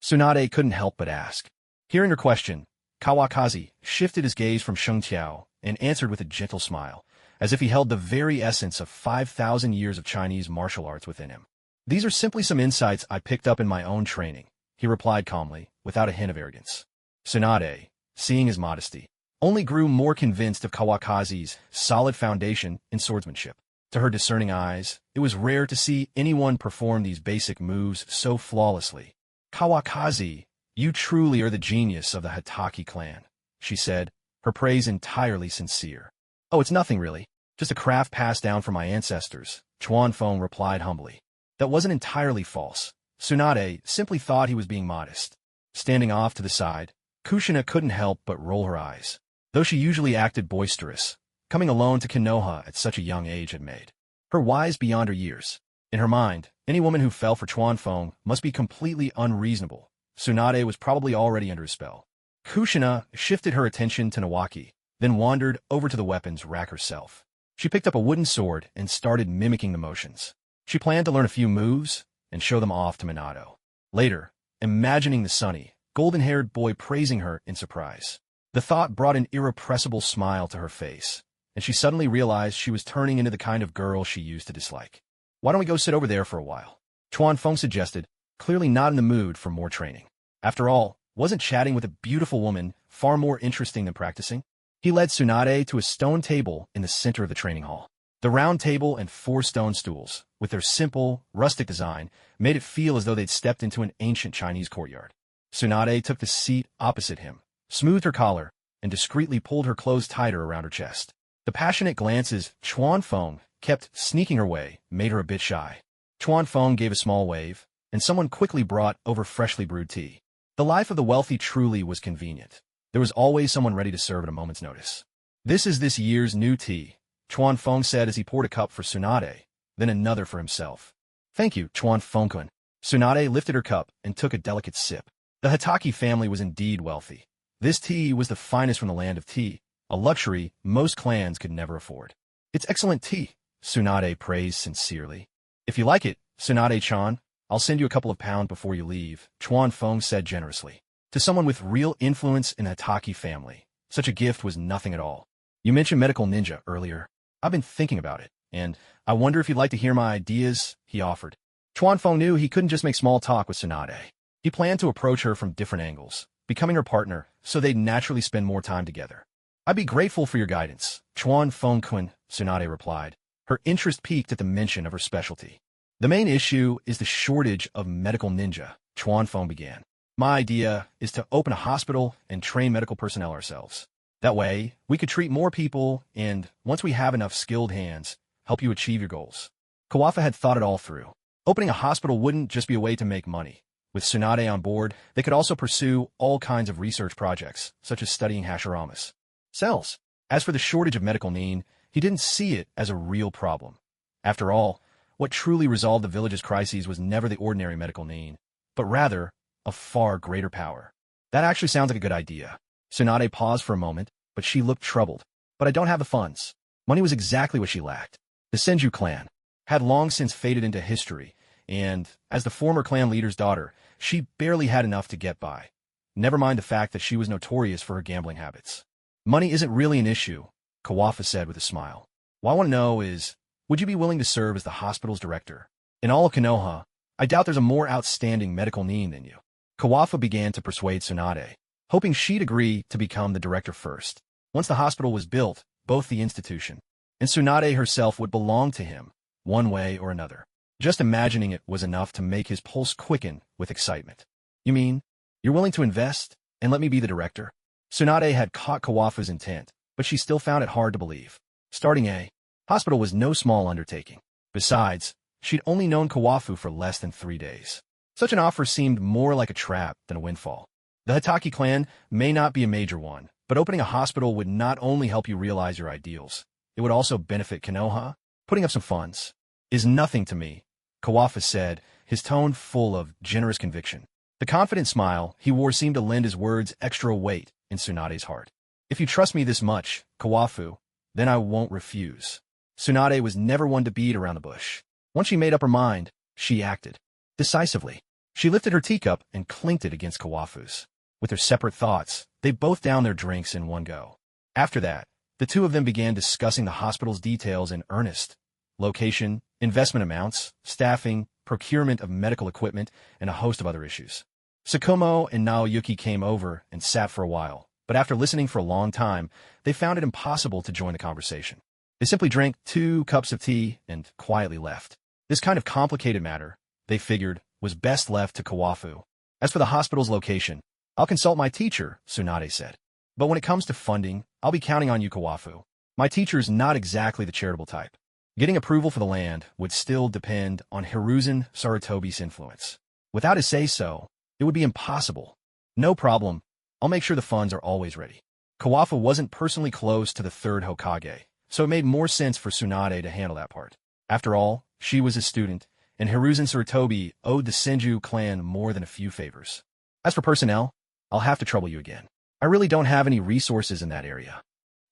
Tsunade couldn't help but ask. Hearing her question, Kawakazi shifted his gaze from Xingtiao and answered with a gentle smile, as if he held the very essence of 5,000 years of Chinese martial arts within him. These are simply some insights I picked up in my own training, he replied calmly, without a hint of arrogance. Tsunade, seeing his modesty, only grew more convinced of Kawakazi's solid foundation in swordsmanship. To her discerning eyes, it was rare to see anyone perform these basic moves so flawlessly. Kawakazi, you truly are the genius of the Hitaki clan, she said, her praise entirely sincere. Oh, it's nothing really, just a craft passed down from my ancestors, Chuanfeng replied humbly. That wasn't entirely false. Tsunade simply thought he was being modest. Standing off to the side, Kushina couldn't help but roll her eyes. Though she usually acted boisterous, coming alone to Konoha at such a young age had made her wise beyond her years. In her mind, any woman who fell for Chuanfeng must be completely unreasonable. Tsunade was probably already under a spell. Kushina shifted her attention to Nawaki, then wandered over to the weapons rack herself. She picked up a wooden sword and started mimicking the motions. She planned to learn a few moves and show them off to Minato. Later, imagining the sunny, golden-haired boy praising her in surprise. The thought brought an irrepressible smile to her face, and she suddenly realized she was turning into the kind of girl she used to dislike. Why don't we go sit over there for a while? Chuanfeng suggested, clearly not in the mood for more training. After all, wasn't chatting with a beautiful woman far more interesting than practicing? He led Tsunade to a stone table in the center of the training hall. The round table and 4 stone stools, with their simple, rustic design, made it feel as though they'd stepped into an ancient Chinese courtyard. Tsunade took the seat opposite him, smoothed her collar, and discreetly pulled her clothes tighter around her chest. The passionate glances Chuanfeng kept sneaking her way made her a bit shy. Chuanfeng gave a small wave, and someone quickly brought over freshly brewed tea. The life of the wealthy truly was convenient. There was always someone ready to serve at a moment's notice. This is this year's new tea, Chuanfeng said as he poured a cup for Tsunade, then another for himself. Thank you, Chuanfeng-kun. Tsunade lifted her cup and took a delicate sip. The Hitaki family was indeed wealthy. This tea was the finest from the land of tea, a luxury most clans could never afford. It's excellent tea, Tsunade praised sincerely. If you like it, Tsunade-chan, I'll send you a couple of pounds before you leave, Chuanfeng said generously. To someone with real influence in the Hitaki family, such a gift was nothing at all. You mentioned medical ninja earlier. I've been thinking about it, and I wonder if you'd like to hear my ideas, he offered. Chuanfeng knew he couldn't just make small talk with Tsunade. He planned to approach her from different angles, becoming her partner, so they'd naturally spend more time together. I'd be grateful for your guidance, Chuanfeng-kun, Tsunade replied. Her interest peaked at the mention of her specialty. The main issue is the shortage of medical ninja, Chuanfeng began. My idea is to open a hospital and train medical personnel ourselves. That way, we could treat more people and, once we have enough skilled hands, help you achieve your goals. Kawafa had thought it all through. Opening a hospital wouldn't just be a way to make money. With Tsunade on board, they could also pursue all kinds of research projects, such as studying Hashiramas cells. As for the shortage of medical nin, he didn't see it as a real problem. After all, what truly resolved the village's crises was never the ordinary medical nin, but rather a far greater power. That actually sounds like a good idea. Tsunade paused for a moment, but she looked troubled. But I don't have the funds. Money was exactly what she lacked. The Senju clan had long since faded into history, and, as the former clan leader's daughter, she barely had enough to get by. Never mind the fact that she was notorious for her gambling habits. Money isn't really an issue, Kawafa said with a smile. What I want to know is, would you be willing to serve as the hospital's director? In all of Konoha, I doubt there's a more outstanding medical nin than you. Kawafa began to persuade Tsunade, hoping she'd agree to become the director first. Once the hospital was built, both the institution and Tsunade herself would belong to him, one way or another. Just imagining it was enough to make his pulse quicken with excitement. You mean, you're willing to invest and let me be the director? Tsunade had caught Kawafu's intent, but she still found it hard to believe. Starting a hospital was no small undertaking. Besides, she'd only known Kawafu for less than 3 days. Such an offer seemed more like a trap than a windfall. The Hitaki clan may not be a major one, but opening a hospital would not only help you realize your ideals, it would also benefit Konoha. Putting up some funds is nothing to me, Kawafu said, his tone full of generous conviction. The confident smile he wore seemed to lend his words extra weight in Tsunade's heart. If you trust me this much, Kawafu, then I won't refuse. Tsunade was never one to beat around the bush. Once she made up her mind, she acted decisively. She lifted her teacup and clinked it against Kawafu's. With their separate thoughts, they both downed their drinks in one go. After that, the two of them began discussing the hospital's details in earnest. Location, investment amounts, staffing, procurement of medical equipment, and a host of other issues. Sukumo and Naoyuki came over and sat for a while, but after listening for a long time, they found it impossible to join the conversation. They simply drank 2 cups of tea and quietly left. This kind of complicated matter, they figured, was best left to Kawafu. As for the hospital's location, I'll consult my teacher, Tsunade said. But when it comes to funding, I'll be counting on you, Kawafu. My teacher's not exactly the charitable type. Getting approval for the land would still depend on Hiruzen Sarutobi's influence. Without his say-so, it would be impossible. No problem. I'll make sure the funds are always ready. Kawafu wasn't personally close to the third Hokage, so it made more sense for Tsunade to handle that part. After all, she was his student, and Hiruzen Sarutobi owed the Senju clan more than a few favors. As for personnel, I'll have to trouble you again. I really don't have any resources in that area.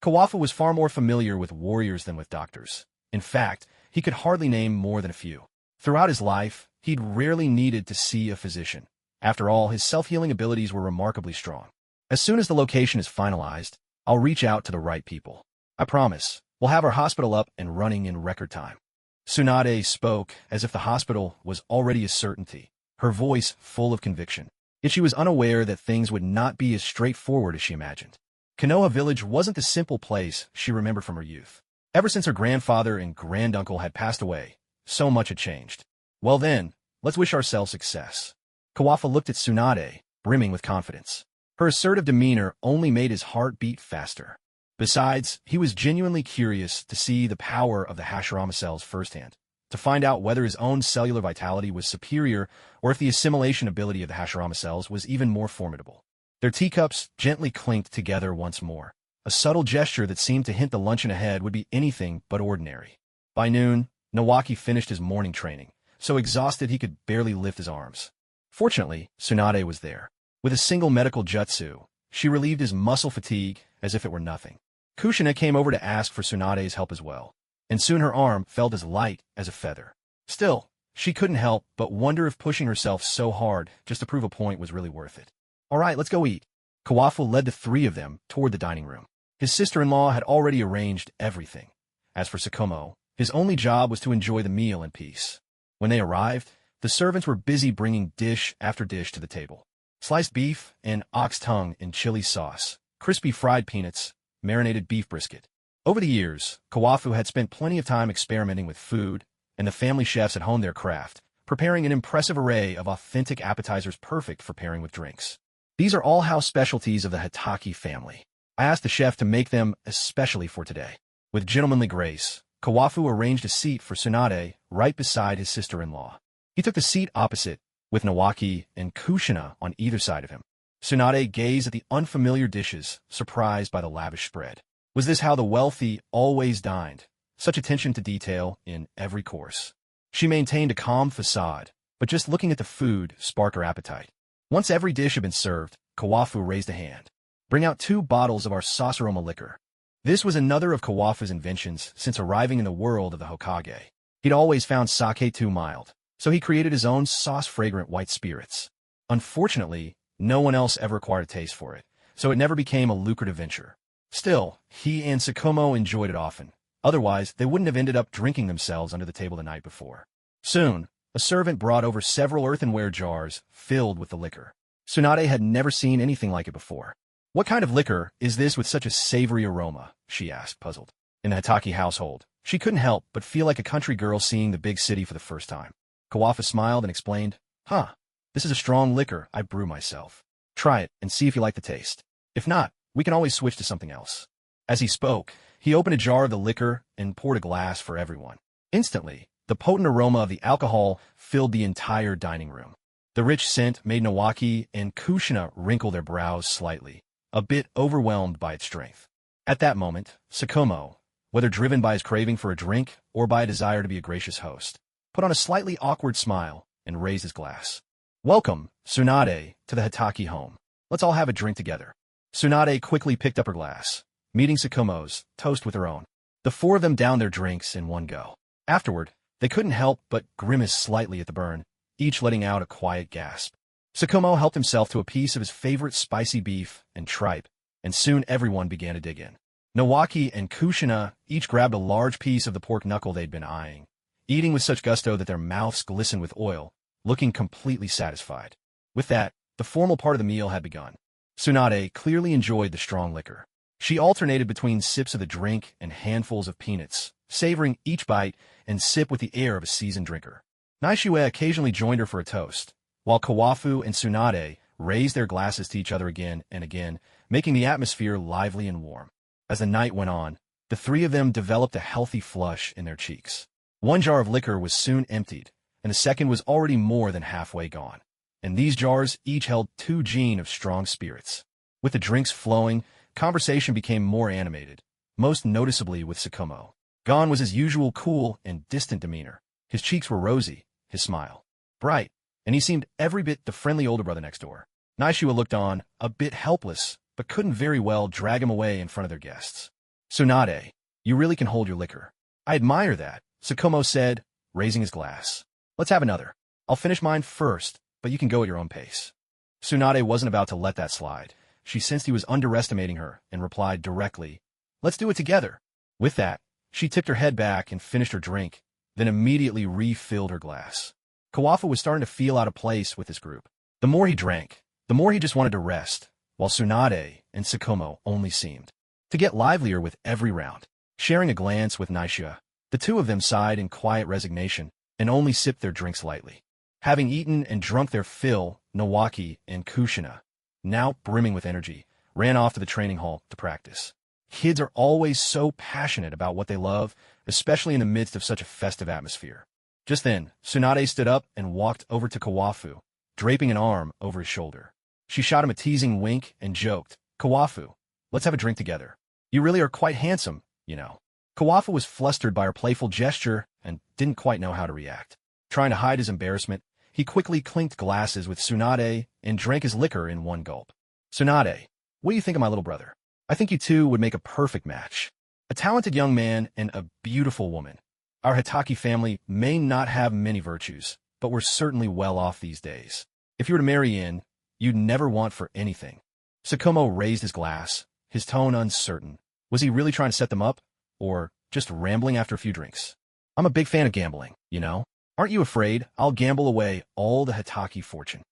Kawafu was far more familiar with warriors than with doctors. In fact, he could hardly name more than a few. Throughout his life, he'd rarely needed to see a physician. After all, his self-healing abilities were remarkably strong. As soon as the location is finalized, I'll reach out to the right people. I promise, we'll have our hospital up and running in record time. Tsunade spoke as if the hospital was already a certainty, her voice full of conviction. Yet she was unaware that things would not be as straightforward as she imagined. Konoha Village wasn't the simple place she remembered from her youth. Ever since her grandfather and granduncle had passed away, so much had changed. Well then, let's wish ourselves success. Kawafu looked at Tsunade, brimming with confidence. Her assertive demeanor only made his heart beat faster. Besides, he was genuinely curious to see the power of the Hashirama cells firsthand, to find out whether his own cellular vitality was superior or if the assimilation ability of the Hashirama cells was even more formidable. Their teacups gently clinked together once more, a subtle gesture that seemed to hint the luncheon ahead would be anything but ordinary. By noon, Nawaki finished his morning training, so exhausted he could barely lift his arms. Fortunately, Tsunade was there. With a single medical jutsu, she relieved his muscle fatigue as if it were nothing. Kushina came over to ask for Tsunade's help as well, and soon her arm felt as light as a feather. Still, she couldn't help but wonder if pushing herself so hard just to prove a point was really worth it. All right, let's go eat. Kawafu led the 3 of them toward the dining room. His sister-in-law had already arranged everything. As for Sukumo, his only job was to enjoy the meal in peace. When they arrived, the servants were busy bringing dish after dish to the table. Sliced beef and ox tongue in chili sauce, crispy fried peanuts, marinated beef brisket. Over the years, Kawafu had spent plenty of time experimenting with food, and the family chefs had honed their craft, preparing an impressive array of authentic appetizers perfect for pairing with drinks. These are all house specialties of the Hitaki family. I asked the chef to make them especially for today. With gentlemanly grace, Kawafu arranged a seat for Tsunade right beside his sister-in-law. He took the seat opposite, with Nawaki and Kushina on either side of him. Tsunade gazed at the unfamiliar dishes, surprised by the lavish spread. Was this how the wealthy always dined? Such attention to detail in every course. She maintained a calm facade, but just looking at the food sparked her appetite. Once every dish had been served, Kawafu raised a hand. Bring out 2 bottles of our sauce aroma liquor. This was another of Kawafu's inventions since arriving in the world of the Hokage. He'd always found sake too mild, so he created his own sauce-fragrant white spirits. Unfortunately, no one else ever acquired a taste for it, so it never became a lucrative venture. Still, he and Sukumo enjoyed it often. Otherwise, they wouldn't have ended up drinking themselves under the table the night before. Soon, a servant brought over several earthenware jars filled with the liquor. Tsunade had never seen anything like it before. What kind of liquor is this with such a savory aroma? She asked, puzzled. In the Hitaki household, she couldn't help but feel like a country girl seeing the big city for the first time. Kawafu smiled and explained, This is a strong liquor I brew myself. Try it and see if you like the taste. If not, We can always switch to something else. As he spoke, he opened a jar of the liquor and poured a glass for everyone. Instantly, the potent aroma of the alcohol filled the entire dining room. The rich scent made Nawaki and Kushina wrinkle their brows slightly, a bit overwhelmed by its strength. At that moment, Sukumo, whether driven by his craving for a drink or by a desire to be a gracious host, put on a slightly awkward smile and raised his glass. "Welcome, Tsunade, to the Hitaki home. Let's all have a drink together." Tsunade quickly picked up her glass, meeting Sukumo's toast with her own. The four of them downed their drinks in one go. Afterward, they couldn't help but grimace slightly at the burn, each letting out a quiet gasp. Sukumo helped himself to a piece of his favorite spicy beef and tripe, and soon everyone began to dig in. Nawaki and Kushina each grabbed a large piece of the pork knuckle they'd been eyeing, eating with such gusto that their mouths glistened with oil, looking completely satisfied. With that, the formal part of the meal had begun. Tsunade clearly enjoyed the strong liquor. She alternated between sips of the drink and handfuls of peanuts, savoring each bite and sip with the air of a seasoned drinker. Naishue occasionally joined her for a toast, while Kawafu and Tsunade raised their glasses to each other again and again, making the atmosphere lively and warm. As the night went on, the three of them developed a healthy flush in their cheeks. One jar of liquor was soon emptied, and the second was already more than halfway gone. And these jars each held 2 gin of strong spirits. With the drinks flowing, conversation became more animated, most noticeably with Sukumo. Gone was his usual cool and distant demeanor. His cheeks were rosy, his smile bright, and he seemed every bit the friendly older brother next door. Naishua looked on, a bit helpless, but couldn't very well drag him away in front of their guests. "Tsunade, you really can hold your liquor. I admire that," Sukumo said, raising his glass. "Let's have another. I'll finish mine first, but you can go at your own pace." Tsunade wasn't about to let that slide. She sensed he was underestimating her and replied directly, "Let's do it together." With that, she tipped her head back and finished her drink, then immediately refilled her glass. Kawafu was starting to feel out of place with this group. The more he drank, the more he just wanted to rest, while Tsunade and Sukumo only seemed to get livelier with every round. Sharing a glance with Naishua, the two of them sighed in quiet resignation and only sipped their drinks lightly. Having eaten and drunk their fill, Nawaki and Kushina, now brimming with energy, ran off to the training hall to practice. Kids are always so passionate about what they love, especially in the midst of such a festive atmosphere. Just then, Tsunade stood up and walked over to Kawafu, draping an arm over his shoulder. She shot him a teasing wink and joked, "Kawafu, let's have a drink together. You really are quite handsome, you know." Kawafu was flustered by her playful gesture and didn't quite know how to react. Trying to hide his embarrassment, he quickly clinked glasses with Tsunade and drank his liquor in one gulp. "Tsunade, what do you think of my little brother? I think you two would make a perfect match. A talented young man and a beautiful woman. Our Hitaki family may not have many virtues, but we're certainly well off these days. If you were to marry in, you'd never want for anything." Sukumo raised his glass, his tone uncertain. Was he really trying to set them up, or just rambling after a few drinks? "I'm a big fan of gambling, you know. Aren't you afraid I'll gamble away all the Hitaki fortune?"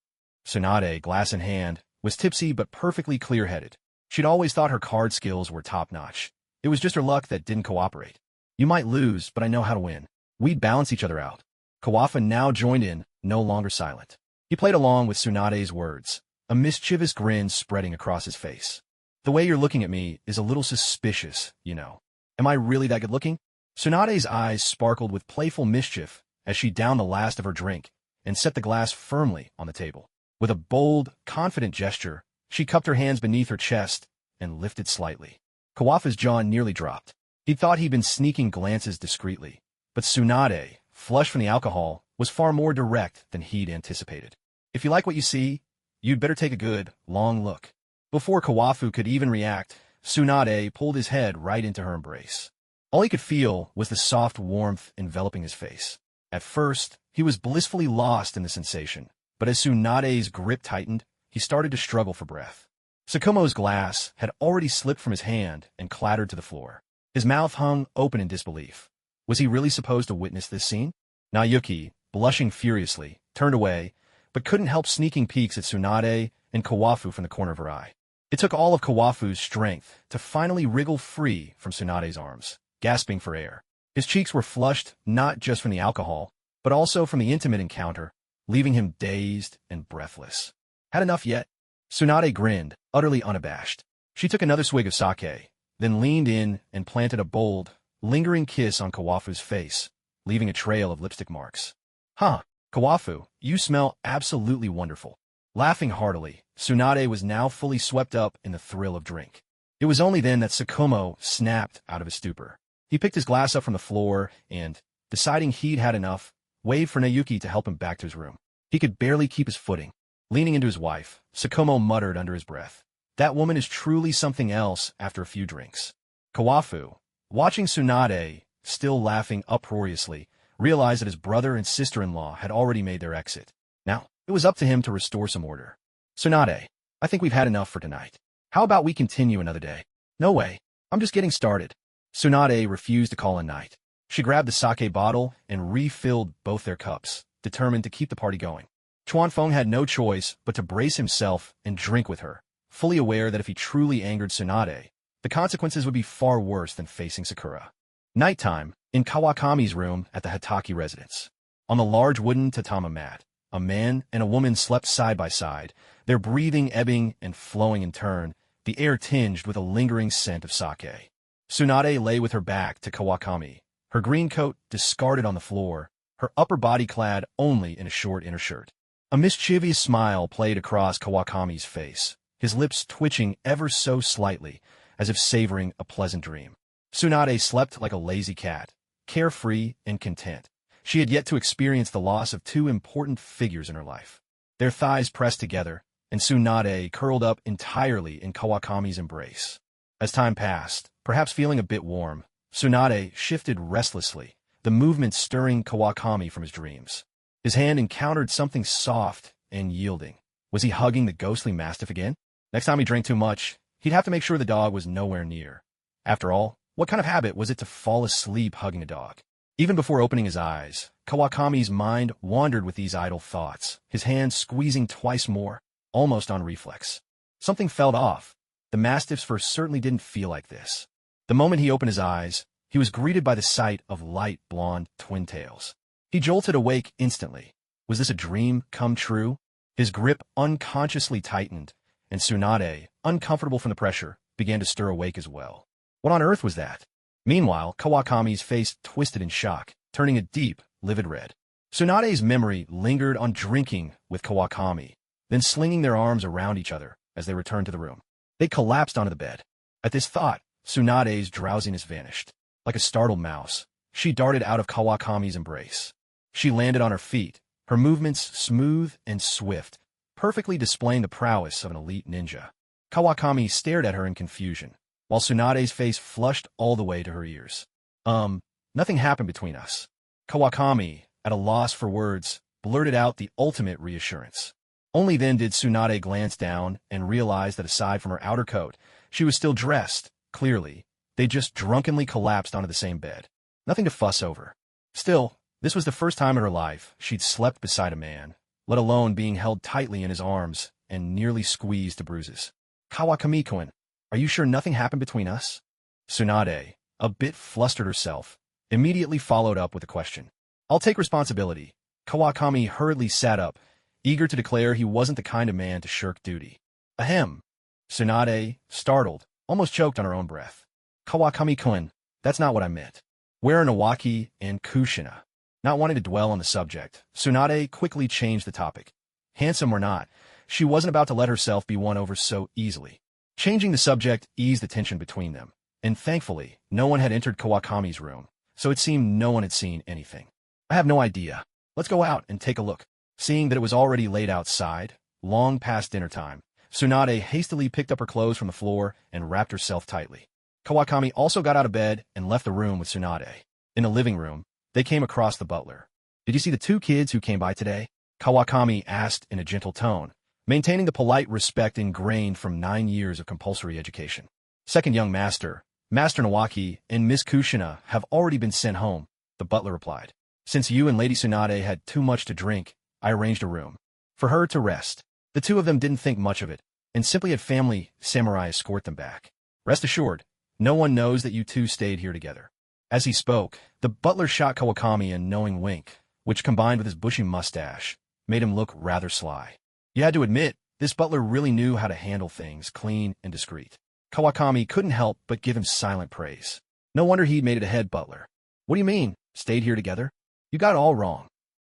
Tsunade, glass in hand, was tipsy but perfectly clear-headed. She'd always thought her card skills were top-notch. It was just her luck that didn't cooperate. "You might lose, but I know how to win. We'd balance each other out." Kawafa now joined in, no longer silent. He played along with Tsunade's words, a mischievous grin spreading across his face. "The way you're looking at me is a little suspicious, you know. Am I really that good-looking?" Tsunade's eyes sparkled with playful mischief as she downed the last of her drink and set the glass firmly on the table. With a bold, confident gesture, she cupped her hands beneath her chest and lifted slightly. Kawafa's jaw nearly dropped. He thought he'd been sneaking glances discreetly, but Tsunade, flushed from the alcohol, was far more direct than he'd anticipated. "If you like what you see, you'd better take a good, long look." Before Kawafu could even react, Tsunade pulled his head right into her embrace. All he could feel was the soft warmth enveloping his face. At first, he was blissfully lost in the sensation, but as Tsunade's grip tightened, he started to struggle for breath. Sukumo's glass had already slipped from his hand and clattered to the floor. His mouth hung open in disbelief. Was he really supposed to witness this scene? Nayuki, blushing furiously, turned away, but couldn't help sneaking peeks at Tsunade and Kawafu from the corner of her eye. It took all of Kawafu's strength to finally wriggle free from Tsunade's arms, gasping for air. His cheeks were flushed not just from the alcohol, but also from the intimate encounter, leaving him dazed and breathless. "Had enough yet?" Tsunade grinned, utterly unabashed. She took another swig of sake, then leaned in and planted a bold, lingering kiss on Kawafu's face, leaving a trail of lipstick marks. Huh, Kawafu, you smell absolutely wonderful. Laughing heartily, Tsunade was now fully swept up in the thrill of drink. It was only then that Sukumo snapped out of his stupor. He picked his glass up from the floor and, deciding he'd had enough, waved for Naoki to help him back to his room. He could barely keep his footing. Leaning into his wife, Sukumo muttered under his breath, "That woman is truly something else after a few drinks." Kawafu, watching Tsunade, still laughing uproariously, realized that his brother and sister-in-law had already made their exit. Now, it was up to him to restore some order. "Tsunade, I think we've had enough for tonight. How about we continue another day?" "No way. I'm just getting started." Tsunade refused to call a night. She grabbed the sake bottle and refilled both their cups, determined to keep the party going. Chuanfeng had no choice but to brace himself and drink with her, fully aware that if he truly angered Tsunade, the consequences would be far worse than facing Sakura. Nighttime, in Kawakami's room at the Hitaki residence. On the large wooden tatami mat, a man and a woman slept side by side, their breathing ebbing and flowing in turn, the air tinged with a lingering scent of sake. Tsunade lay with her back to Kawakami, her green coat discarded on the floor, her upper body clad only in a short inner shirt. A mischievous smile played across Kawakami's face, his lips twitching ever so slightly, as if savoring a pleasant dream. Tsunade slept like a lazy cat, carefree and content. She had yet to experience the loss of two important figures in her life. Their thighs pressed together, and Tsunade curled up entirely in Kawakami's embrace. As time passed, perhaps feeling a bit warm, Tsunade shifted restlessly, the movement stirring Kawakami from his dreams. His hand encountered something soft and yielding. Was he hugging the ghostly mastiff again? Next time he drank too much, he'd have to make sure the dog was nowhere near. After all, what kind of habit was it to fall asleep hugging a dog? Even before opening his eyes, Kawakami's mind wandered with these idle thoughts, his hand squeezing twice more, almost on reflex. Something felt off. The mastiff's fur certainly didn't feel like this. The moment he opened his eyes, he was greeted by the sight of light blonde twin tails. He jolted awake instantly. Was this a dream come true? His grip unconsciously tightened, and Tsunade, uncomfortable from the pressure, began to stir awake as well. What on earth was that? Meanwhile, Kawakami's face twisted in shock, turning a deep, livid red. Tsunade's memory lingered on drinking with Kawakami, then slinging their arms around each other as they returned to the room. They collapsed onto the bed. At this thought, Tsunade's drowsiness vanished. Like a startled mouse, she darted out of Kawakami's embrace. She landed on her feet, her movements smooth and swift, perfectly displaying the prowess of an elite ninja. Kawakami stared at her in confusion, while Tsunade's face flushed all the way to her ears. Nothing happened between us. Kawakami, at a loss for words, blurted out the ultimate reassurance. Only then did Tsunade glance down and realize that aside from her outer coat, she was still dressed, clearly. They just drunkenly collapsed onto the same bed. Nothing to fuss over. Still, this was the first time in her life she'd slept beside a man, let alone being held tightly in his arms and nearly squeezed to bruises. "Kawakami-kun, are you sure nothing happened between us?" Tsunade, a bit flustered herself, immediately followed up with a question. "I'll take responsibility." Kawakami hurriedly sat up, eager to declare he wasn't the kind of man to shirk duty. Ahem. Tsunade, startled, almost choked on her own breath. "Kawakami-kun, that's not what I meant. Where are Nawaki and Kushina?" Not wanting to dwell on the subject, Tsunade quickly changed the topic. Handsome or not, she wasn't about to let herself be won over so easily. Changing the subject eased the tension between them, and thankfully, no one had entered Kawakami's room, so it seemed no one had seen anything. "I have no idea. Let's go out and take a look." Seeing that it was already late outside, long past dinner time, Tsunade hastily picked up her clothes from the floor and wrapped herself tightly. Kawakami also got out of bed and left the room with Tsunade. In the living room, they came across the butler. "Did you see the two kids who came by today?" Kawakami asked in a gentle tone, maintaining the polite respect ingrained from 9 years of compulsory education. "Second young master, Master Nawaki, and Miss Kushina have already been sent home," the butler replied. "Since you and Lady Tsunade had too much to drink, I arranged a room for her to rest." The two of them didn't think much of it, and simply had family samurai escort them back. "Rest assured, no one knows that you two stayed here together." As he spoke, the butler shot Kawakami a knowing wink, which combined with his bushy mustache, made him look rather sly. You had to admit, this butler really knew how to handle things clean and discreet. Kawakami couldn't help but give him silent praise. No wonder he'd made it a head butler. What do you mean, stayed here together? You got it all wrong.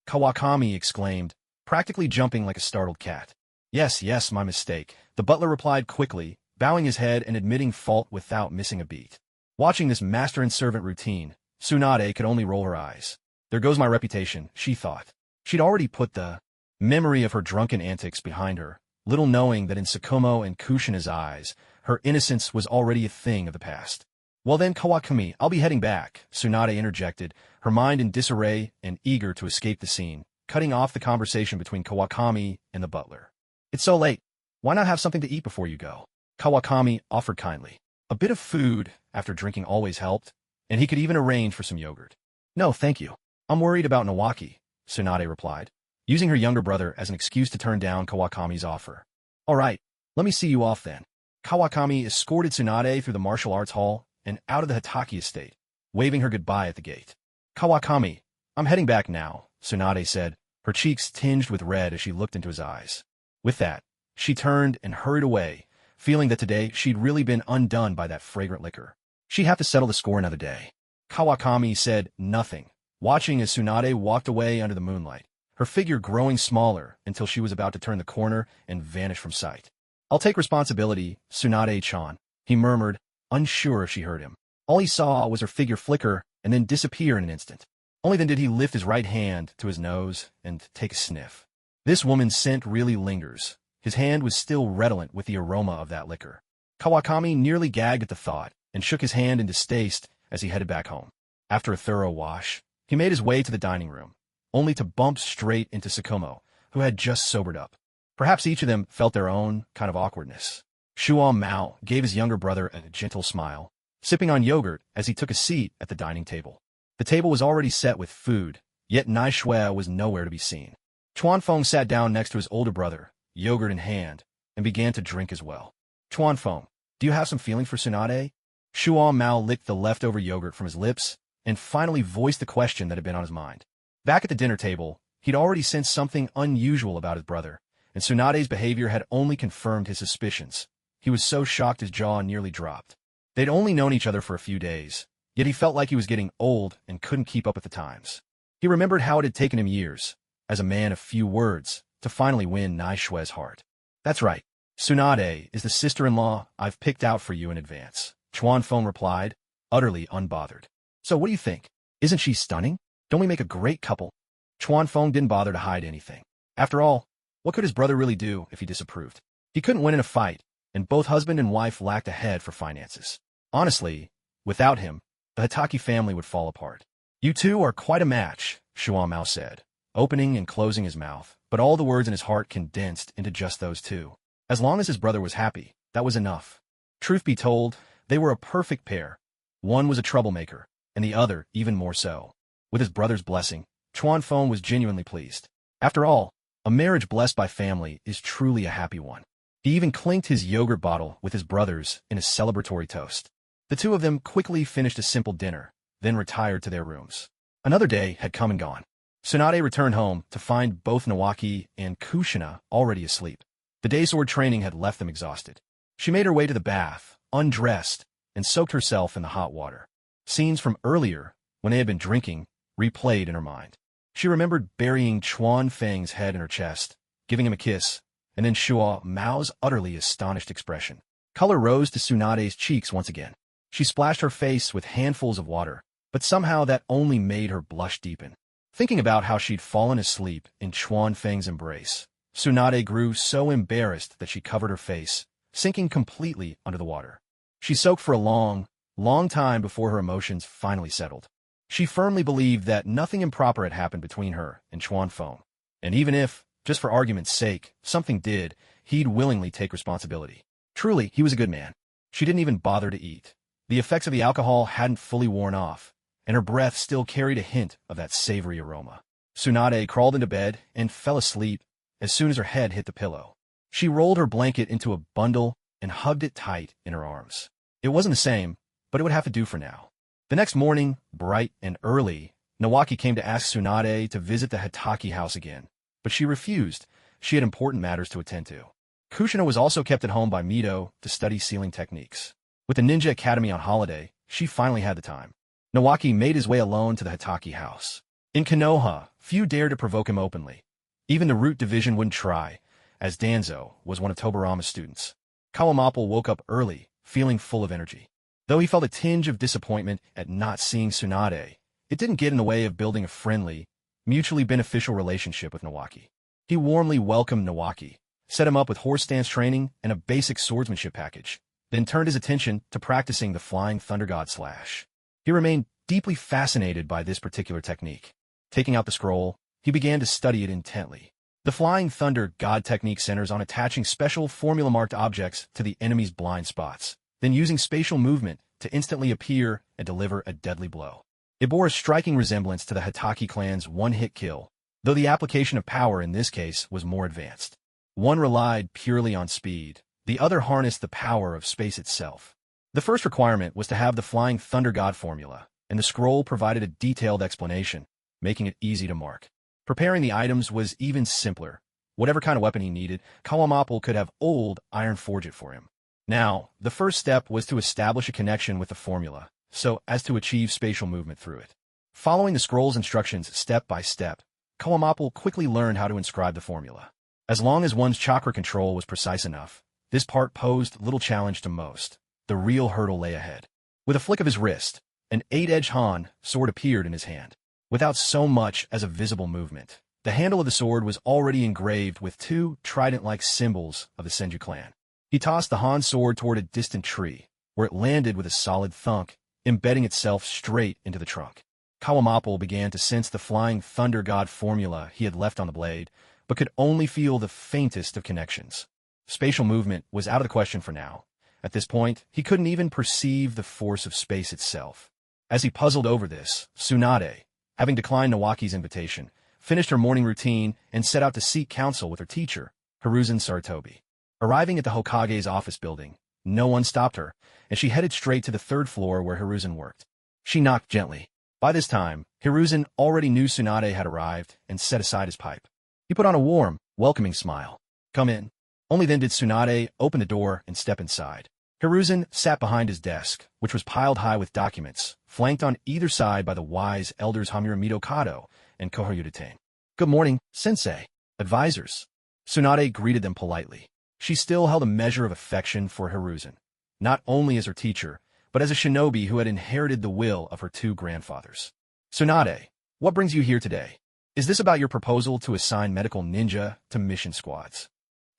Kawakami exclaimed, practically jumping like a startled cat. Yes, my mistake, the butler replied quickly, bowing his head and admitting fault without missing a beat. Watching this master and servant routine, Tsunade could only roll her eyes. There goes my reputation, she thought. She'd already put the memory of her drunken antics behind her, little knowing that in Sukumo and Kushina's eyes, her innocence was already a thing of the past. Well then, Kawakami, I'll be heading back, Tsunade interjected, her mind in disarray and eager to escape the scene, cutting off the conversation between Kawakami and the butler. It's so late. Why not have something to eat before you go? Kawakami offered kindly. A bit of food after drinking always helped, and he could even arrange for some yogurt. No, thank you. I'm worried about Nawaki, Tsunade replied, using her younger brother as an excuse to turn down Kawakami's offer. All right, let me see you off then. Kawakami escorted Tsunade through the martial arts hall and out of the Hitaki estate, waving her goodbye at the gate. Kawakami, I'm heading back now, Tsunade said, her cheeks tinged with red as she looked into his eyes. With that, she turned and hurried away, feeling that today she'd really been undone by that fragrant liquor. She'd have to settle the score another day. Kawakami said nothing, watching as Tsunade walked away under the moonlight, her figure growing smaller until she was about to turn the corner and vanish from sight. I'll take responsibility, Tsunade-chan, he murmured, unsure if she heard him. All he saw was her figure flicker and then disappear in an instant. Only then did he lift his right hand to his nose and take a sniff. This woman's scent really lingers. His hand was still redolent with the aroma of that liquor. Kawakami nearly gagged at the thought and shook his hand in distaste as he headed back home. After a thorough wash, he made his way to the dining room, only to bump straight into Sukumo, who had just sobered up. Perhaps each of them felt their own kind of awkwardness. Shuon Mao gave his younger brother a gentle smile, sipping on yogurt as he took a seat at the dining table. The table was already set with food, yet Nai Shui was nowhere to be seen. Chuanfeng sat down next to his older brother, yogurt in hand, and began to drink as well. Chuanfeng, do you have some feeling for Tsunade? Shuon Mao licked the leftover yogurt from his lips and finally voiced the question that had been on his mind. Back at the dinner table, he'd already sensed something unusual about his brother, and Tsunade's behavior had only confirmed his suspicions. He was so shocked his jaw nearly dropped. They'd only known each other for a few days, yet he felt like he was getting old and couldn't keep up with the times. He remembered how it had taken him years, as a man of few words, to finally win Nai Shui's heart. That's right. Tsunade is the sister-in-law I've picked out for you in advance, Chuanfeng replied, utterly unbothered. So what do you think? Isn't she stunning? Don't we make a great couple? Chuanfeng didn't bother to hide anything. After all, what could his brother really do if he disapproved? He couldn't win in a fight, and both husband and wife lacked a head for finances. Honestly, without him, the Hitaki family would fall apart. You two are quite a match, Shuon Mao said, opening and closing his mouth, but all the words in his heart condensed into just those two. As long as his brother was happy, that was enough. Truth be told, they were a perfect pair. One was a troublemaker, and the other even more so. With his brother's blessing, Chuanfeng was genuinely pleased. After all, a marriage blessed by family is truly a happy one. He even clinked his yogurt bottle with his brothers in a celebratory toast. The two of them quickly finished a simple dinner, then retired to their rooms. Another day had come and gone. Tsunade returned home to find both Nawaki and Kushina already asleep. The day's sword training had left them exhausted. She made her way to the bath, undressed, and soaked herself in the hot water. Scenes from earlier, when they had been drinking, replayed in her mind. She remembered burying Chuan Feng's head in her chest, giving him a kiss, and then Shuo Mao's utterly astonished expression. Color rose to Tsunade's cheeks once again. She splashed her face with handfuls of water, but somehow that only made her blush deepen. Thinking about how she'd fallen asleep in Chuan Feng's embrace, Tsunade grew so embarrassed that she covered her face, sinking completely under the water. She soaked for a long time before her emotions finally settled. She firmly believed that nothing improper had happened between her and Chuanfeng, and even if, just for argument's sake, something did, he'd willingly take responsibility. Truly, he was a good man. She didn't even bother to eat. The effects of the alcohol hadn't fully worn off, and her breath still carried a hint of that savory aroma. Tsunade crawled into bed and fell asleep as soon as her head hit the pillow. She rolled her blanket into a bundle and hugged it tight in her arms. It wasn't the same, but it would have to do for now. The next morning, bright and early, Nawaki came to ask Tsunade to visit the Hitaki house again, but she refused. She had important matters to attend to. Kushina was also kept at home by Mito to study sealing techniques. With the Ninja Academy on holiday, she finally had the time. Nawaki made his way alone to the Hitaki house. In Konoha, few dared to provoke him openly. Even the Root division wouldn't try, as Danzo was one of Tobarama's students. Kawamapple woke up early, feeling full of energy. Though he felt a tinge of disappointment at not seeing Tsunade, it didn't get in the way of building a friendly, mutually beneficial relationship with Nawaki. He warmly welcomed Nawaki, set him up with horse stance training and a basic swordsmanship package, then turned his attention to practicing the Flying Thunder God Slash. He remained deeply fascinated by this particular technique. Taking out the scroll, he began to study it intently. The Flying Thunder God technique centers on attaching special formula-marked objects to the enemy's blind spots, then using spatial movement to instantly appear and deliver a deadly blow. It bore a striking resemblance to the Hitaki clan's one-hit kill, though the application of power in this case was more advanced. One relied purely on speed, the other harnessed the power of space itself. The first requirement was to have the Flying Thunder God formula, and the scroll provided a detailed explanation, making it easy to mark. Preparing the items was even simpler. Whatever kind of weapon he needed, Kawamapple could have old Iron forge it for him. Now, the first step was to establish a connection with the formula, so as to achieve spatial movement through it. Following the scroll's instructions step by step, Kawamapple quickly learned how to inscribe the formula. As long as one's chakra control was precise enough, this part posed little challenge to most. The real hurdle lay ahead. With a flick of his wrist, an 8-edged Han sword appeared in his hand. Without so much as a visible movement, the handle of the sword was already engraved with two trident-like symbols of the Senju clan. He tossed the Han sword toward a distant tree, where it landed with a solid thunk, embedding itself straight into the trunk. Kawamapple began to sense the Flying Thunder God formula he had left on the blade, but could only feel the faintest of connections. Spatial movement was out of the question for now. At this point, he couldn't even perceive the force of space itself. As he puzzled over this, Tsunade, having declined Nawaki's invitation, finished her morning routine and set out to seek counsel with her teacher, Hiruzen Sarutobi. Arriving at the Hokage's office building, no one stopped her, and she headed straight to the third floor where Hiruzen worked. She knocked gently. By this time, Hiruzen already knew Tsunade had arrived and set aside his pipe. He put on a warm, welcoming smile. "Come in." Only then did Tsunade open the door and step inside. Hiruzen sat behind his desk, which was piled high with documents, flanked on either side by the wise elders Hamura Mitokado and Kohoyudatane. "Good morning, sensei." Advisors. Tsunade greeted them politely. She still held a measure of affection for Hiruzen, not only as her teacher, but as a shinobi who had inherited the will of her two grandfathers. "Tsunade, what brings you here today? Is this about your proposal to assign medical ninja to mission squads?"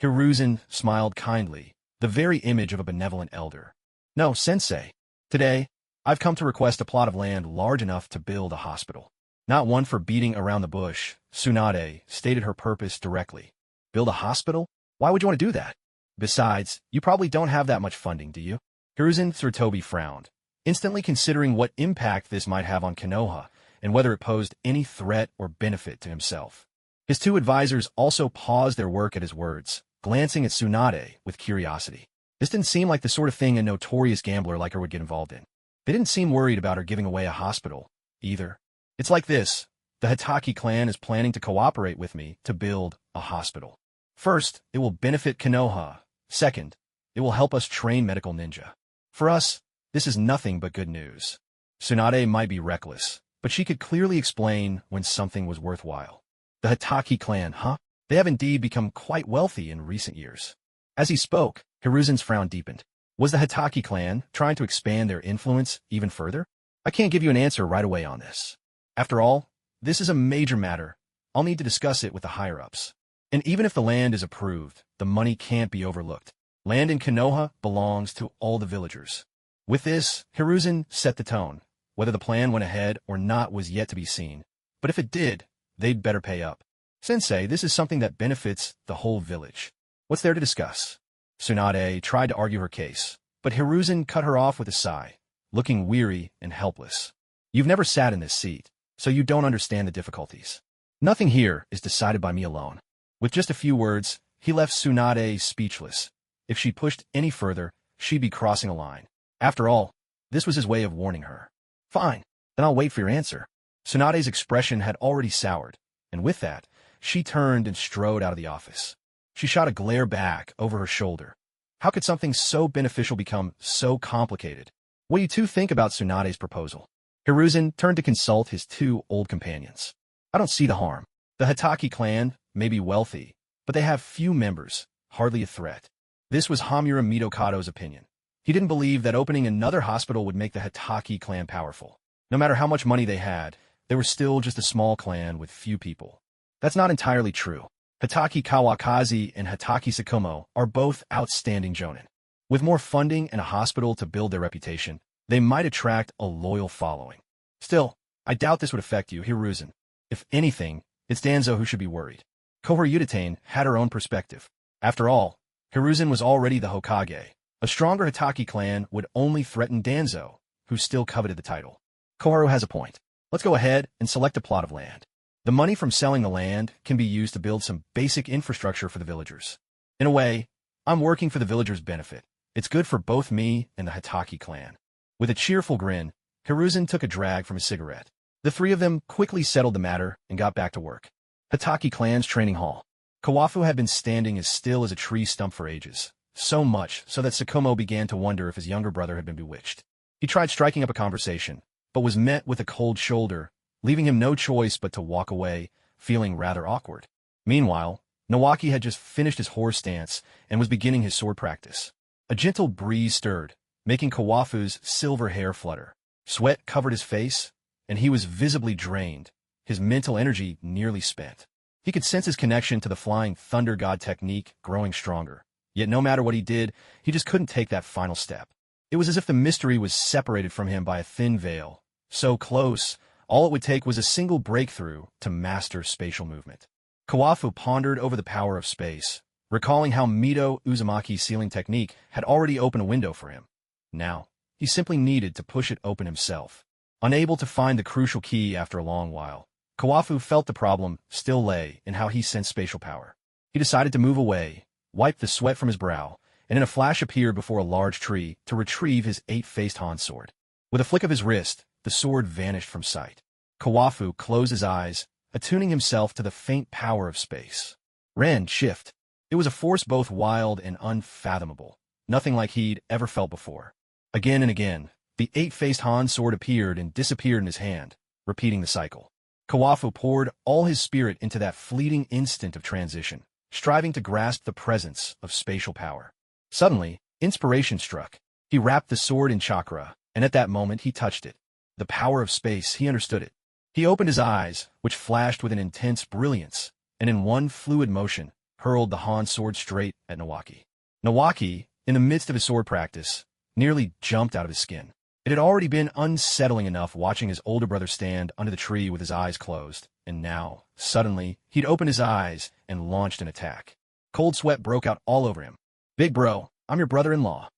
Hiruzen smiled kindly, the very image of a benevolent elder. "No, sensei. Today, I've come to request a plot of land large enough to build a hospital." Not one for beating around the bush, Tsunade stated her purpose directly. "Build a hospital? Why would you want to do that? Besides, you probably don't have that much funding, do you?" Hiruzen Sarutobi frowned, instantly considering what impact this might have on Konoha and whether it posed any threat or benefit to himself. His two advisors also paused their work at his words, glancing at Tsunade with curiosity. This didn't seem like the sort of thing a notorious gambler like her would get involved in. They didn't seem worried about her giving away a hospital, either. "It's like this. The Hitaki clan is planning to cooperate with me to build a hospital. First, it will benefit Konoha. Second, it will help us train medical ninja. For us, this is nothing but good news." Tsunade might be reckless, but she could clearly explain when something was worthwhile. "The Hitaki clan, huh? They have indeed become quite wealthy in recent years." As he spoke, Hiruzen's frown deepened. Was the Hitaki clan trying to expand their influence even further? "I can't give you an answer right away on this. After all, this is a major matter. I'll need to discuss it with the higher-ups. And even if the land is approved, the money can't be overlooked. Land in Konoha belongs to all the villagers." With this, Hiruzen set the tone. Whether the plan went ahead or not was yet to be seen. But if it did, they'd better pay up. "Sensei, this is something that benefits the whole village. What's there to discuss?" Tsunade tried to argue her case, but Hiruzen cut her off with a sigh, looking weary and helpless. "You've never sat in this seat, so you don't understand the difficulties. Nothing here is decided by me alone." With just a few words, he left Tsunade speechless. If she pushed any further, she'd be crossing a line. After all, this was his way of warning her. "Fine, then I'll wait for your answer." Tsunade's expression had already soured, and with that, she turned and strode out of the office. She shot a glare back over her shoulder. How could something so beneficial become so complicated? What do you two think about Tsunade's proposal? Hiruzen turned to consult his two old companions. I don't see the harm. The Hitaki clan may be wealthy, but they have few members, hardly a threat. This was Hamura Mitokado's opinion. He didn't believe that opening another hospital would make the Hitaki clan powerful. No matter how much money they had, they were still just a small clan with few people. That's not entirely true. Hitaki Kawakaki and Hitaki Sukumo are both outstanding jonin. With more funding and a hospital to build their reputation, they might attract a loyal following. Still, I doubt this would affect you, Hiruzen. If anything, it's Danzo who should be worried. Kohori Uchiha had her own perspective. After all, Hiruzen was already the Hokage. A stronger Hitaki clan would only threaten Danzo, who still coveted the title. Koharu has a point. Let's go ahead and select a plot of land. The money from selling the land can be used to build some basic infrastructure for the villagers. In a way, I'm working for the villagers' benefit. It's good for both me and the Hitaki clan. With a cheerful grin, Hiruzen took a drag from his cigarette. The three of them quickly settled the matter and got back to work. Hitaki clan's training hall. Kawafu had been standing as still as a tree stump for ages, so much so that Sukumo began to wonder if his younger brother had been bewitched. He tried striking up a conversation, but was met with a cold shoulder, leaving him no choice but to walk away, feeling rather awkward. Meanwhile, Nawaki had just finished his horse stance and was beginning his sword practice. A gentle breeze stirred, making Kawafu's silver hair flutter. Sweat covered his face, and he was visibly drained, his mental energy nearly spent. He could sense his connection to the flying thunder god technique growing stronger. Yet no matter what he did, he just couldn't take that final step. It was as if the mystery was separated from him by a thin veil. So close, all it would take was a single breakthrough to master spatial movement. Kawafu pondered over the power of space, recalling how Mito Uzumaki's sealing technique had already opened a window for him. Now, he simply needed to push it open himself. Unable to find the crucial key after a long while, Kawafu felt the problem still lay in how he sensed spatial power. He decided to move away, wiped the sweat from his brow, and in a flash appeared before a large tree to retrieve his eight-faced Han sword. With a flick of his wrist, the sword vanished from sight. Kawafu closed his eyes, attuning himself to the faint power of space. Ren shift. It was a force both wild and unfathomable, nothing like he'd ever felt before. Again and again, the eight-faced Han sword appeared and disappeared in his hand, repeating the cycle. Kawafu poured all his spirit into that fleeting instant of transition, striving to grasp the presence of spatial power. Suddenly, inspiration struck. He wrapped the sword in chakra, and at that moment he touched it. The power of space, he understood it. He opened his eyes, which flashed with an intense brilliance, and in one fluid motion, hurled the Han sword straight at Nawaki. Nawaki, in the midst of his sword practice, nearly jumped out of his skin. It had already been unsettling enough watching his older brother stand under the tree with his eyes closed, and now, suddenly, he'd opened his eyes and launched an attack. Cold sweat broke out all over him. "Big bro, I'm your brother-in-law."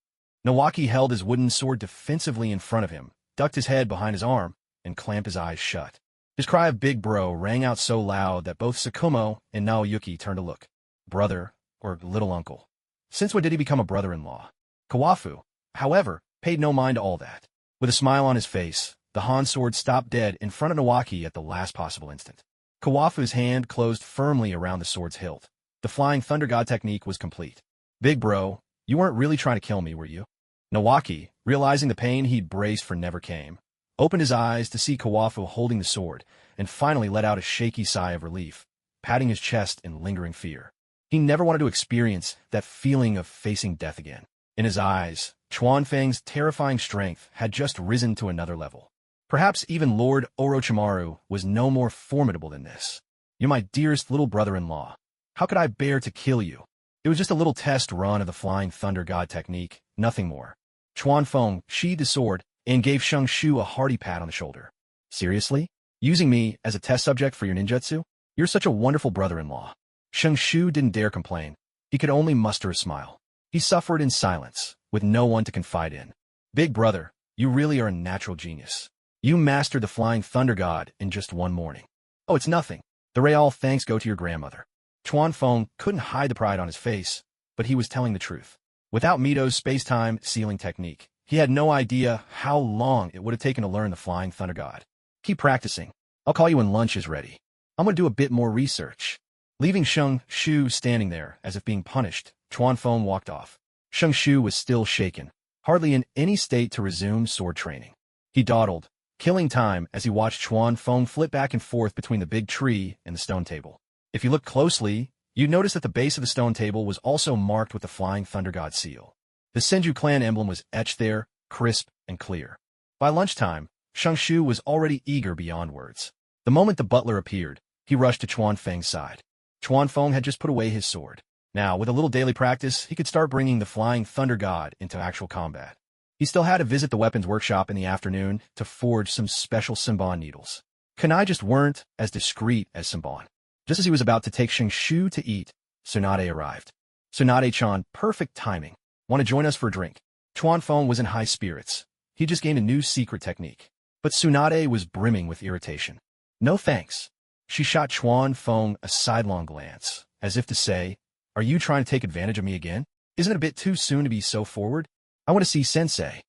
Nawaki held his wooden sword defensively in front of him, ducked his head behind his arm, and clamped his eyes shut. His cry of "Big bro" rang out so loud that both Sukumo and Naoyuki turned to look. Brother, or little uncle. Since when did he become a brother-in-law? Kawafu, however, paid no mind to all that. With a smile on his face, the Han sword stopped dead in front of Nawaki at the last possible instant. Kawafu's hand closed firmly around the sword's hilt. The flying thunder god technique was complete. "Big bro, you weren't really trying to kill me, were you?" Nawaki, realizing the pain he'd braced for never came, opened his eyes to see Kawafu holding the sword, and finally let out a shaky sigh of relief, patting his chest in lingering fear. He never wanted to experience that feeling of facing death again. In his eyes, Chuanfang's terrifying strength had just risen to another level. Perhaps even Lord Orochimaru was no more formidable than this. "You're my dearest little brother-in-law. How could I bear to kill you?" It was just a little test run of the flying thunder god technique, nothing more. Chuanfeng sheathed his sword and gave Shang Shu a hearty pat on the shoulder. "Seriously? Using me as a test subject for your ninjutsu? You're such a wonderful brother-in-law." Shang Shu didn't dare complain. He could only muster a smile. He suffered in silence, with no one to confide in. "Big brother, you really are a natural genius. You mastered the flying thunder god in just one morning." "Oh, it's nothing. The real thanks go to your grandmother." Chuanfeng couldn't hide the pride on his face, but he was telling the truth. Without Mito's space-time sealing technique, he had no idea how long it would have taken to learn the flying thunder god. "Keep practicing. I'll call you when lunch is ready. I'm going to do a bit more research." Leaving Sheng Shu standing there as if being punished, Chuan Feng walked off. Sheng Shu was still shaken, hardly in any state to resume sword training. He dawdled, killing time as he watched Chuan Feng flip back and forth between the big tree and the stone table. If you looked closely, you'd notice that the base of the stone table was also marked with the Flying Thunder God seal. The Senju clan emblem was etched there, crisp and clear. By lunchtime, Sheng Shu was already eager beyond words. The moment the butler appeared, he rushed to Chuan Feng's side. Chuan Feng had just put away his sword. Now, with a little daily practice, he could start bringing the Flying Thunder God into actual combat. He still had to visit the weapons workshop in the afternoon to forge some special Senbon needles. Kunai just weren't as discreet as Senbon. Just as he was about to take Sheng Shu to eat, Tsunade arrived. Tsunade-chan, perfect timing. Want to join us for a drink? Chuan Feng was in high spirits. He just gained a new secret technique. But Tsunade was brimming with irritation. No thanks. She shot Chuan Feng a sidelong glance, as if to say, "Are you trying to take advantage of me again? Isn't it a bit too soon to be so forward? I want to see Sensei.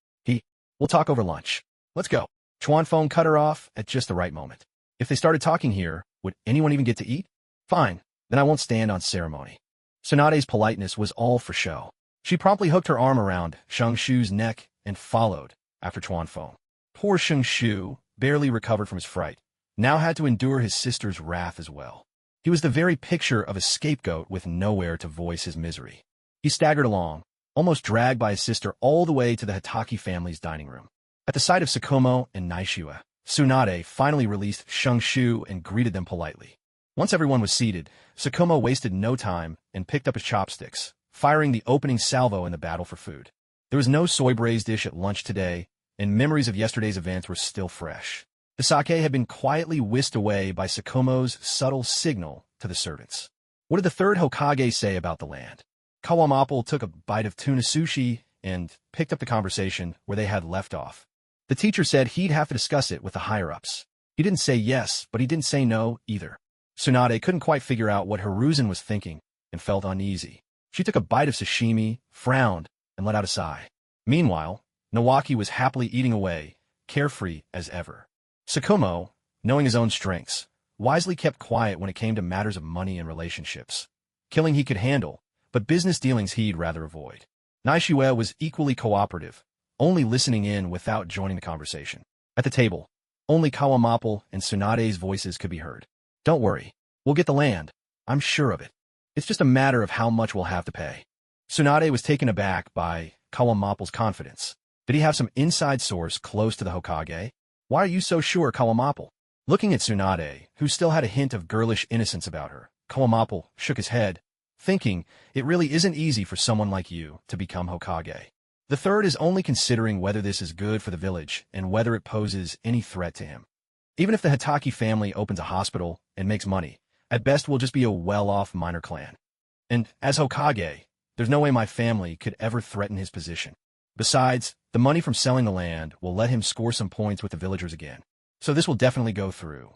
We'll talk over lunch. Let's go." Chuan Feng cut her off at just the right moment. If they started talking here, would anyone even get to eat? Fine, then I won't stand on ceremony. Tsunade's politeness was all for show. She promptly hooked her arm around Sheng Shu's neck and followed after Chuan Feng. Poor Sheng Shu, barely recovered from his fright, now had to endure his sister's wrath as well. He was the very picture of a scapegoat with nowhere to voice his misery. He staggered along, almost dragged by his sister all the way to the Hitaki family's dining room. At the sight of Sukumo and Naishiwa, Tsunade finally released Sheng Shu and greeted them politely. Once everyone was seated, Sukumo wasted no time and picked up his chopsticks, firing the opening salvo in the battle for food. There was no soy braised dish at lunch today, and memories of yesterday's events were still fresh. The sake had been quietly whisked away by Sukumo's subtle signal to the servants. What did the third Hokage say about the land? Kawamapple took a bite of tuna sushi and picked up the conversation where they had left off. The teacher said he'd have to discuss it with the higher-ups. He didn't say yes, but he didn't say no either. Tsunade couldn't quite figure out what Hiruzen was thinking and felt uneasy. She took a bite of sashimi, frowned, and let out a sigh. Meanwhile, Nawaki was happily eating away, carefree as ever. Sukumo, knowing his own strengths, wisely kept quiet when it came to matters of money and relationships. Killing he could handle, but business dealings he'd rather avoid. Naishiwa was equally cooperative, only listening in without joining the conversation. At the table, only Kawamapple and Tsunade's voices could be heard. "Don't worry, we'll get the land. I'm sure of it. It's just a matter of how much we'll have to pay." Tsunade was taken aback by Kawamapple's confidence. Did he have some inside source close to the Hokage? "Why are you so sure, Kawamapple?" Looking at Tsunade, who still had a hint of girlish innocence about her, Kawamapple shook his head, thinking, it really isn't easy for someone like you to become Hokage. The third is only considering whether this is good for the village and whether it poses any threat to him. Even if the Hitaki family opens a hospital and makes money, at best we'll just be a well-off minor clan. And as Hokage, there's no way my family could ever threaten his position. Besides, the money from selling the land will let him score some points with the villagers again. So this will definitely go through.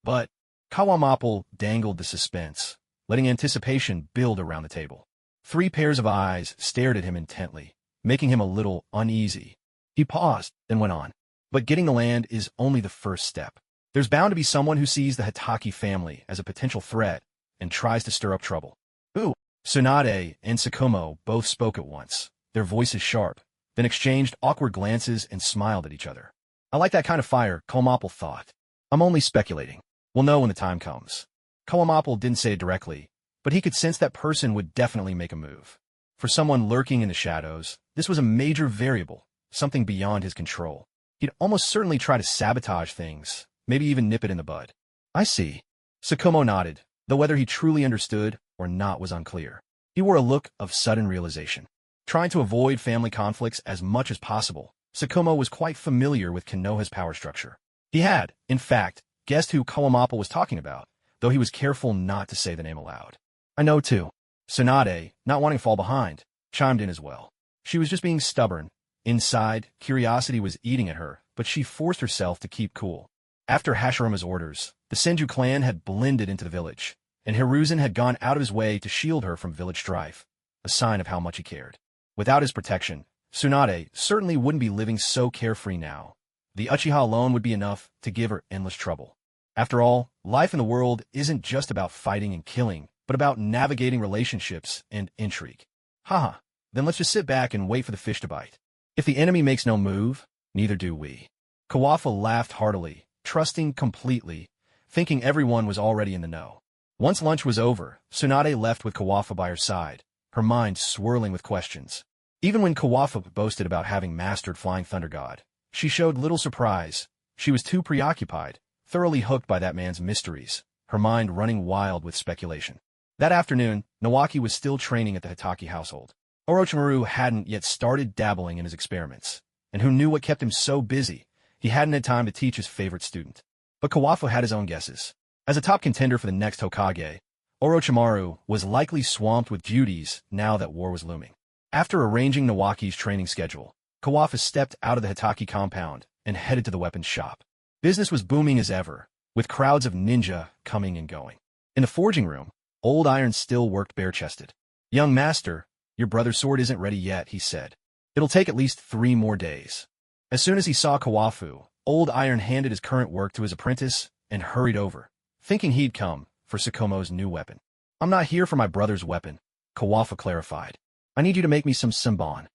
But Kawamapple dangled the suspense, letting anticipation build around the table. 3 pairs of eyes stared at him intently, making him a little uneasy. He paused, then went on. But getting the land is only the first step. There's bound to be someone who sees the Hitaki family as a potential threat and tries to stir up trouble. Ooh! Tsunade and Sukumo both spoke at once, their voices sharp, then exchanged awkward glances and smiled at each other. I like that kind of fire, Kawamapple thought. I'm only speculating. We'll know when the time comes. Kawamapple didn't say it directly, but he could sense that person would definitely make a move. For someone lurking in the shadows, this was a major variable, something beyond his control. He'd almost certainly try to sabotage things, maybe even nip it in the bud. I see. Sukumo nodded, though whether he truly understood or not was unclear. He wore a look of sudden realization. Trying to avoid family conflicts as much as possible, Sukumo was quite familiar with Konoha's power structure. He had, in fact, guessed who Kawamapple was talking about, though he was careful not to say the name aloud. I know too. Tsunade, not wanting to fall behind, chimed in as well. She was just being stubborn. Inside, curiosity was eating at her, but she forced herself to keep cool. After Hashiruma's orders, the Senju clan had blended into the village, and Hiruzen had gone out of his way to shield her from village strife, a sign of how much he cared. Without his protection, Tsunade certainly wouldn't be living so carefree now. The Uchiha alone would be enough to give her endless trouble. After all, life in the world isn't just about fighting and killing, but about navigating relationships and intrigue. Haha, then let's just sit back and wait for the fish to bite. If the enemy makes no move, neither do we. Kawafa laughed heartily, trusting completely, thinking everyone was already in the know. Once lunch was over, Tsunade left with Kawafa by her side, her mind swirling with questions. Even when Kawafa boasted about having mastered Flying Thunder God, she showed little surprise. She was too preoccupied, thoroughly hooked by that man's mysteries, her mind running wild with speculation. That afternoon, Nawaki was still training at the Hitaki household. Orochimaru hadn't yet started dabbling in his experiments, and who knew what kept him so busy? He hadn't had time to teach his favorite student. But Kawafa had his own guesses. As a top contender for the next Hokage, Orochimaru was likely swamped with duties now that war was looming. After arranging Nawaki's training schedule, Kawafa stepped out of the Hitaki compound and headed to the weapons shop. Business was booming as ever, with crowds of ninja coming and going. In the forging room, Old Iron still worked bare-chested. "Young master, your brother's sword isn't ready yet," he said. "It'll take at least 3 more days." As soon as he saw Kawafu, Old Iron handed his current work to his apprentice and hurried over, thinking he'd come for Sukumo's new weapon. "I'm not here for my brother's weapon," Kawafu clarified. "I need you to make me some senbon."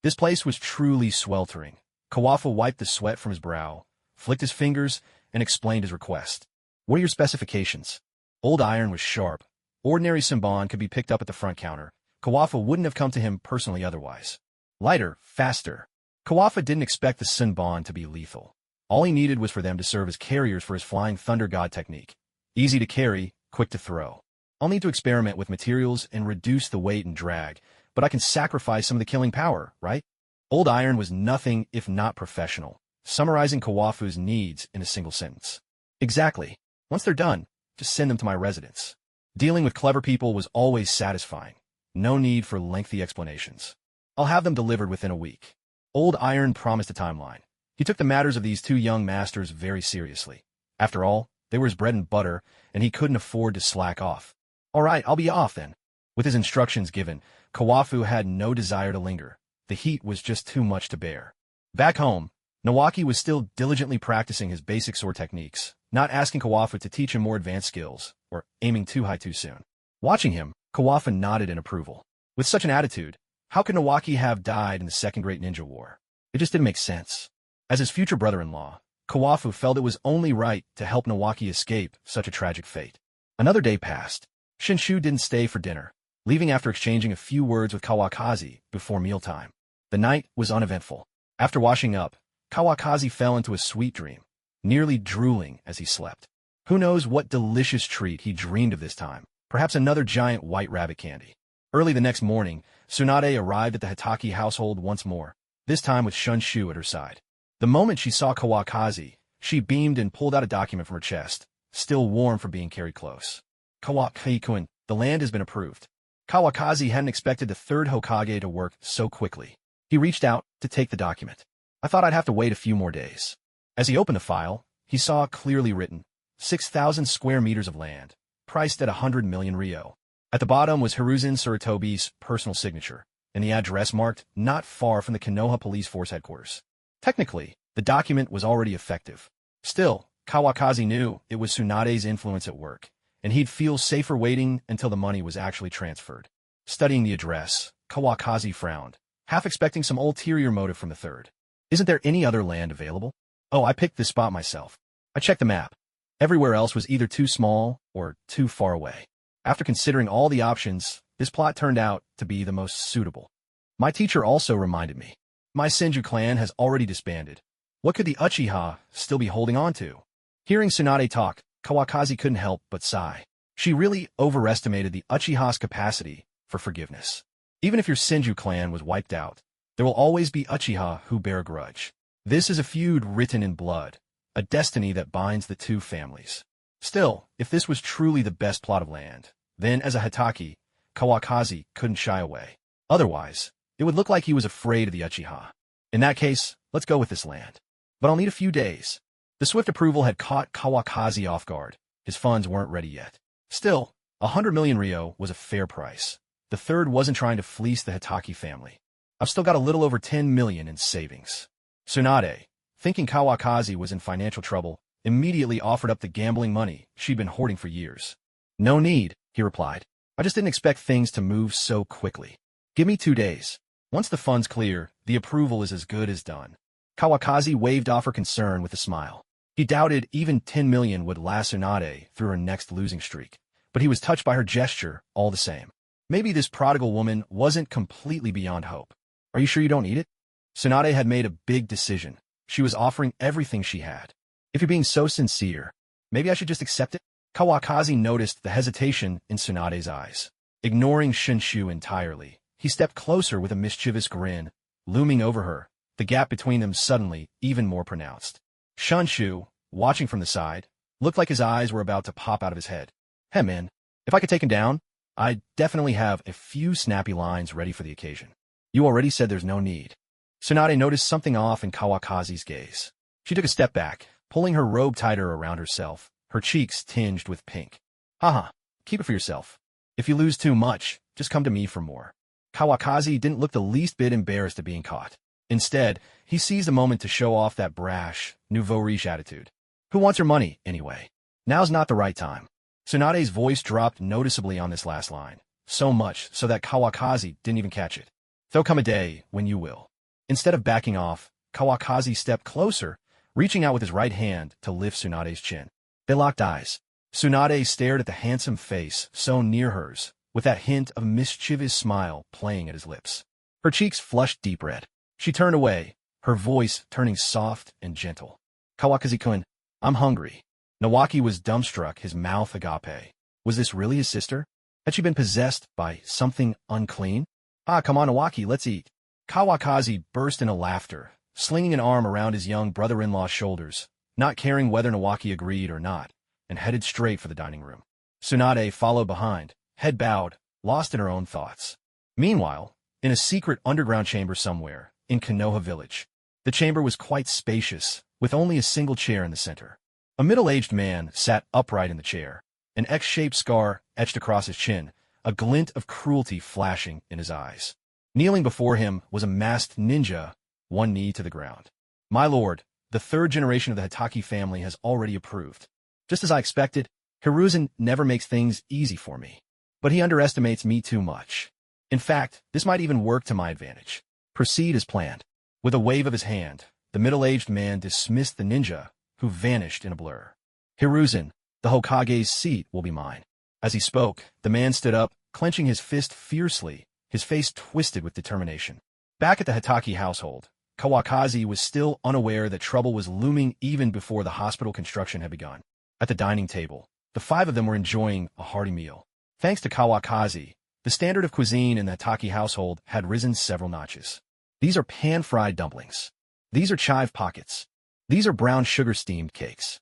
This place was truly sweltering. Kawafu wiped the sweat from his brow, flicked his fingers, and explained his request. "What are your specifications?" Old Iron was sharp. Ordinary senbon could be picked up at the front counter. Kawafu wouldn't have come to him personally otherwise. Lighter, faster. Kawafu didn't expect the senbon to be lethal. All he needed was for them to serve as carriers for his Flying Thunder God technique. Easy to carry, quick to throw. "I'll need to experiment with materials and reduce the weight and drag, but I can sacrifice some of the killing power, right?" Old Iron was nothing if not professional, summarizing Kawafu's needs in a single sentence. "Exactly. Once they're done, just send them to my residence." Dealing with clever people was always satisfying. No need for lengthy explanations. "I'll have them delivered within a week." Old Iron promised a timeline. He took the matters of these 2 young masters very seriously. After all, they were his bread and butter, and he couldn't afford to slack off. "All right, I'll be off then." With his instructions given, Kawafu had no desire to linger. The heat was just too much to bear. Back home, Nawaki was still diligently practicing his basic sword techniques, not asking Kawafu to teach him more advanced skills, or aiming too high too soon. Watching him, Kawafu nodded in approval. With such an attitude, how could Nawaki have died in the Second Great Ninja War? It just didn't make sense. As his future brother-in-law, Kawafu felt it was only right to help Nawaki escape such a tragic fate. Another day passed. Shinshu didn't stay for dinner, leaving after exchanging a few words with Kawakaki before mealtime. The night was uneventful. After washing up, Kawakaki fell into a sweet dream, nearly drooling as he slept. Who knows what delicious treat he dreamed of this time? Perhaps another giant white rabbit candy. Early the next morning, Tsunade arrived at the Hitaki household once more, this time with Shunshu at her side. The moment she saw Kawakaki, she beamed and pulled out a document from her chest, still warm from being carried close. "Kawakaki-kun, the land has been approved." Kawakaki hadn't expected the 3rd Hokage to work so quickly. He reached out to take the document. "I thought I'd have to wait a few more days." As he opened the file, he saw clearly written, 6,000 square meters of land, priced at 100 million ryo. At the bottom was Hiruzen Sarutobi's personal signature, and the address marked not far from the Konoha Police Force headquarters. Technically, the document was already effective. Still, Kawakaki knew it was Tsunade's influence at work, and he'd feel safer waiting until the money was actually transferred. Studying the address, Kawakaki frowned, half expecting some ulterior motive from the 3rd. "Isn't there any other land available?" "Oh, I picked this spot myself. I checked the map. Everywhere else was either too small or too far away. After considering all the options, this plot turned out to be the most suitable. My teacher also reminded me. My Senju clan has already disbanded. What could the Uchiha still be holding on to?" Hearing Tsunade talk, Kawakaki couldn't help but sigh. She really overestimated the Uchiha's capacity for forgiveness. Even if your Senju clan was wiped out, there will always be Uchiha who bear a grudge. This is a feud written in blood, a destiny that binds the 2 families. Still, if this was truly the best plot of land, then as a Hitaki, Kawakaki couldn't shy away. Otherwise, it would look like he was afraid of the Uchiha. In that case, let's go with this land. But I'll need a few days. The swift approval had caught Kawakaki off guard. His funds weren't ready yet. Still, 100 million ryo was a fair price. The 3rd wasn't trying to fleece the Hitaki family. "I've still got a little over 10 million in savings." Tsunade, thinking Kawakaki was in financial trouble, immediately offered up the gambling money she'd been hoarding for years. "No need," he replied. I just didn't expect things to move so quickly. Give me 2 days. Once the funds clear, the approval is as good as done. Kawakazi waved off her concern with a smile. He doubted even 10 million would last Tsunade through her next losing streak, but he was touched by her gesture all the same. Maybe this prodigal woman wasn't completely beyond hope. Are you sure you don't need it? Tsunade had made a big decision. She was offering everything she had. If you're being so sincere, maybe I should just accept it? Kawakazi noticed the hesitation in Tsunade's eyes. Ignoring Shinshu entirely, he stepped closer with a mischievous grin, looming over her, the gap between them suddenly even more pronounced. Shinshu, watching from the side, looked like his eyes were about to pop out of his head. Hey man, if I could take him down, I'd definitely have a few snappy lines ready for the occasion. You already said there's no need. Tsunade noticed something off in Kawakazi's gaze. She took a step back, pulling her robe tighter around herself, her cheeks tinged with pink. Haha, keep it for yourself. If you lose too much, just come to me for more. Kawakazi didn't look the least bit embarrassed at being caught. Instead, he seized a moment to show off that brash, nouveau riche attitude. Who wants your money, anyway? Now's not the right time. Tsunade's voice dropped noticeably on this last line, so much so that Kawakazi didn't even catch it. There'll come a day when you will. Instead of backing off, Kawakazi stepped closer, reaching out with his right hand to lift Tsunade's chin. They locked eyes. Tsunade stared at the handsome face so near hers, with that hint of mischievous smile playing at his lips. Her cheeks flushed deep red. She turned away, her voice turning soft and gentle. Kawakazi-kun, I'm hungry. Nawaki was dumbstruck, his mouth agape. Was this really his sister? Had she been possessed by something unclean? Ah, come on, Nawaki, let's eat. Kawakazi burst into laughter, slinging an arm around his young brother-in-law's shoulders, not caring whether Nawaki agreed or not, and headed straight for the dining room. Tsunade followed behind, head bowed, lost in her own thoughts. Meanwhile, in a secret underground chamber somewhere, in Konoha village, the chamber was quite spacious, with only a single chair in the center. A middle-aged man sat upright in the chair, an X-shaped scar etched across his chin, a glint of cruelty flashing in his eyes. Kneeling before him was a masked ninja, one knee to the ground. My lord, the third generation of the Hitaki family has already approved. Just as I expected, Hiruzen never makes things easy for me. But he underestimates me too much. In fact, this might even work to my advantage. Proceed as planned. With a wave of his hand, the middle-aged man dismissed the ninja, who vanished in a blur. Hiruzen, the Hokage's seat will be mine. As he spoke, the man stood up, clenching his fist fiercely, his face twisted with determination. Back at the Hitaki household, Kawakazi was still unaware that trouble was looming even before the hospital construction had begun. At the dining table, the 5 of them were enjoying a hearty meal. Thanks to Kawakazi, the standard of cuisine in the Hitaki household had risen several notches. These are pan-fried dumplings. These are chive pockets. These are brown sugar-steamed cakes.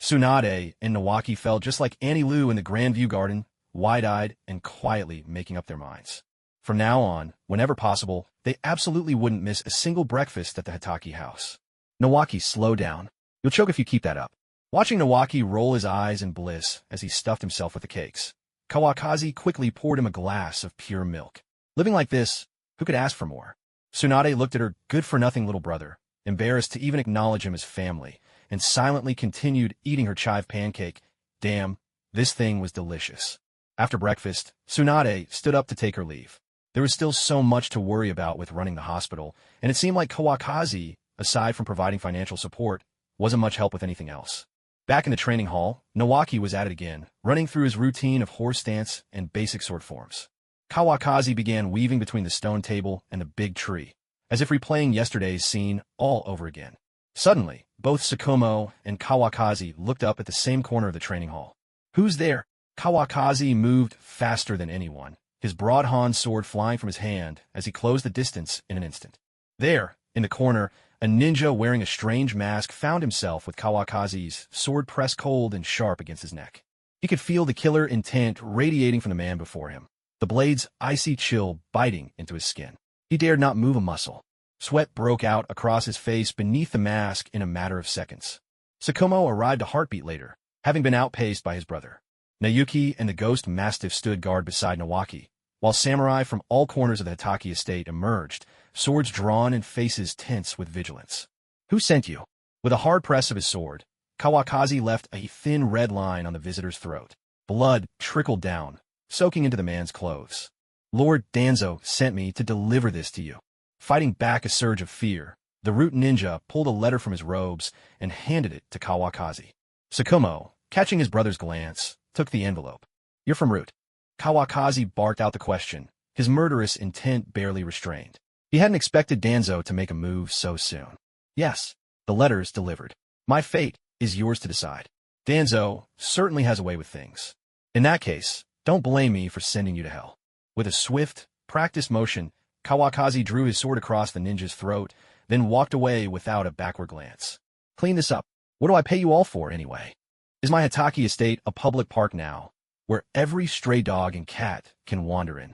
Tsunade and Nawaki felt just like Annie Lou in the Grandview Garden, wide-eyed and quietly making up their minds. From now on, whenever possible, they absolutely wouldn't miss a single breakfast at the Hitaki house. Nawaki, slow down. You'll choke if you keep that up. Watching Nawaki roll his eyes in bliss as he stuffed himself with the cakes, Kawakazi quickly poured him a glass of pure milk. Living like this, who could ask for more? Tsunade looked at her good-for-nothing little brother, embarrassed to even acknowledge him as family, and silently continued eating her chive pancake. Damn, this thing was delicious. After breakfast, Tsunade stood up to take her leave. There was still so much to worry about with running the hospital, and it seemed like Kawakazi, aside from providing financial support, wasn't much help with anything else. Back in the training hall, Nawaki was at it again, running through his routine of horse stance and basic sword forms. Kawakazi began weaving between the stone table and the big tree, as if replaying yesterday's scene all over again. Suddenly, both Sukumo and Kawakazi looked up at the same corner of the training hall. Who's there? Kawakazi moved faster than anyone, his broad Han sword flying from his hand as he closed the distance in an instant. There, in the corner, a ninja wearing a strange mask found himself with Kawakazi's sword pressed cold and sharp against his neck. He could feel the killer intent radiating from the man before him, the blade's icy chill biting into his skin. He dared not move a muscle. Sweat broke out across his face beneath the mask in a matter of seconds. Sukumo arrived a heartbeat later, having been outpaced by his brother. Nayuki and the ghost mastiff stood guard beside Nawaki, while samurai from all corners of the Hitaki estate emerged, swords drawn and faces tense with vigilance. Who sent you? With a hard press of his sword, Kawakazi left a thin red line on the visitor's throat. Blood trickled down, soaking into the man's clothes. Lord Danzo sent me to deliver this to you. Fighting back a surge of fear, the Root ninja pulled a letter from his robes and handed it to Kawakaki. Sukumo, catching his brother's glance, took the envelope. You're from Root. Kawakazi barked out the question, his murderous intent barely restrained. He hadn't expected Danzo to make a move so soon. Yes, the letter's delivered. My fate is yours to decide. Danzo certainly has a way with things. In that case, don't blame me for sending you to hell. With a swift, practiced motion, Kawakazi drew his sword across the ninja's throat, then walked away without a backward glance. Clean this up. What do I pay you all for, anyway? Is my Hitaki estate a public park now, where every stray dog and cat can wander in?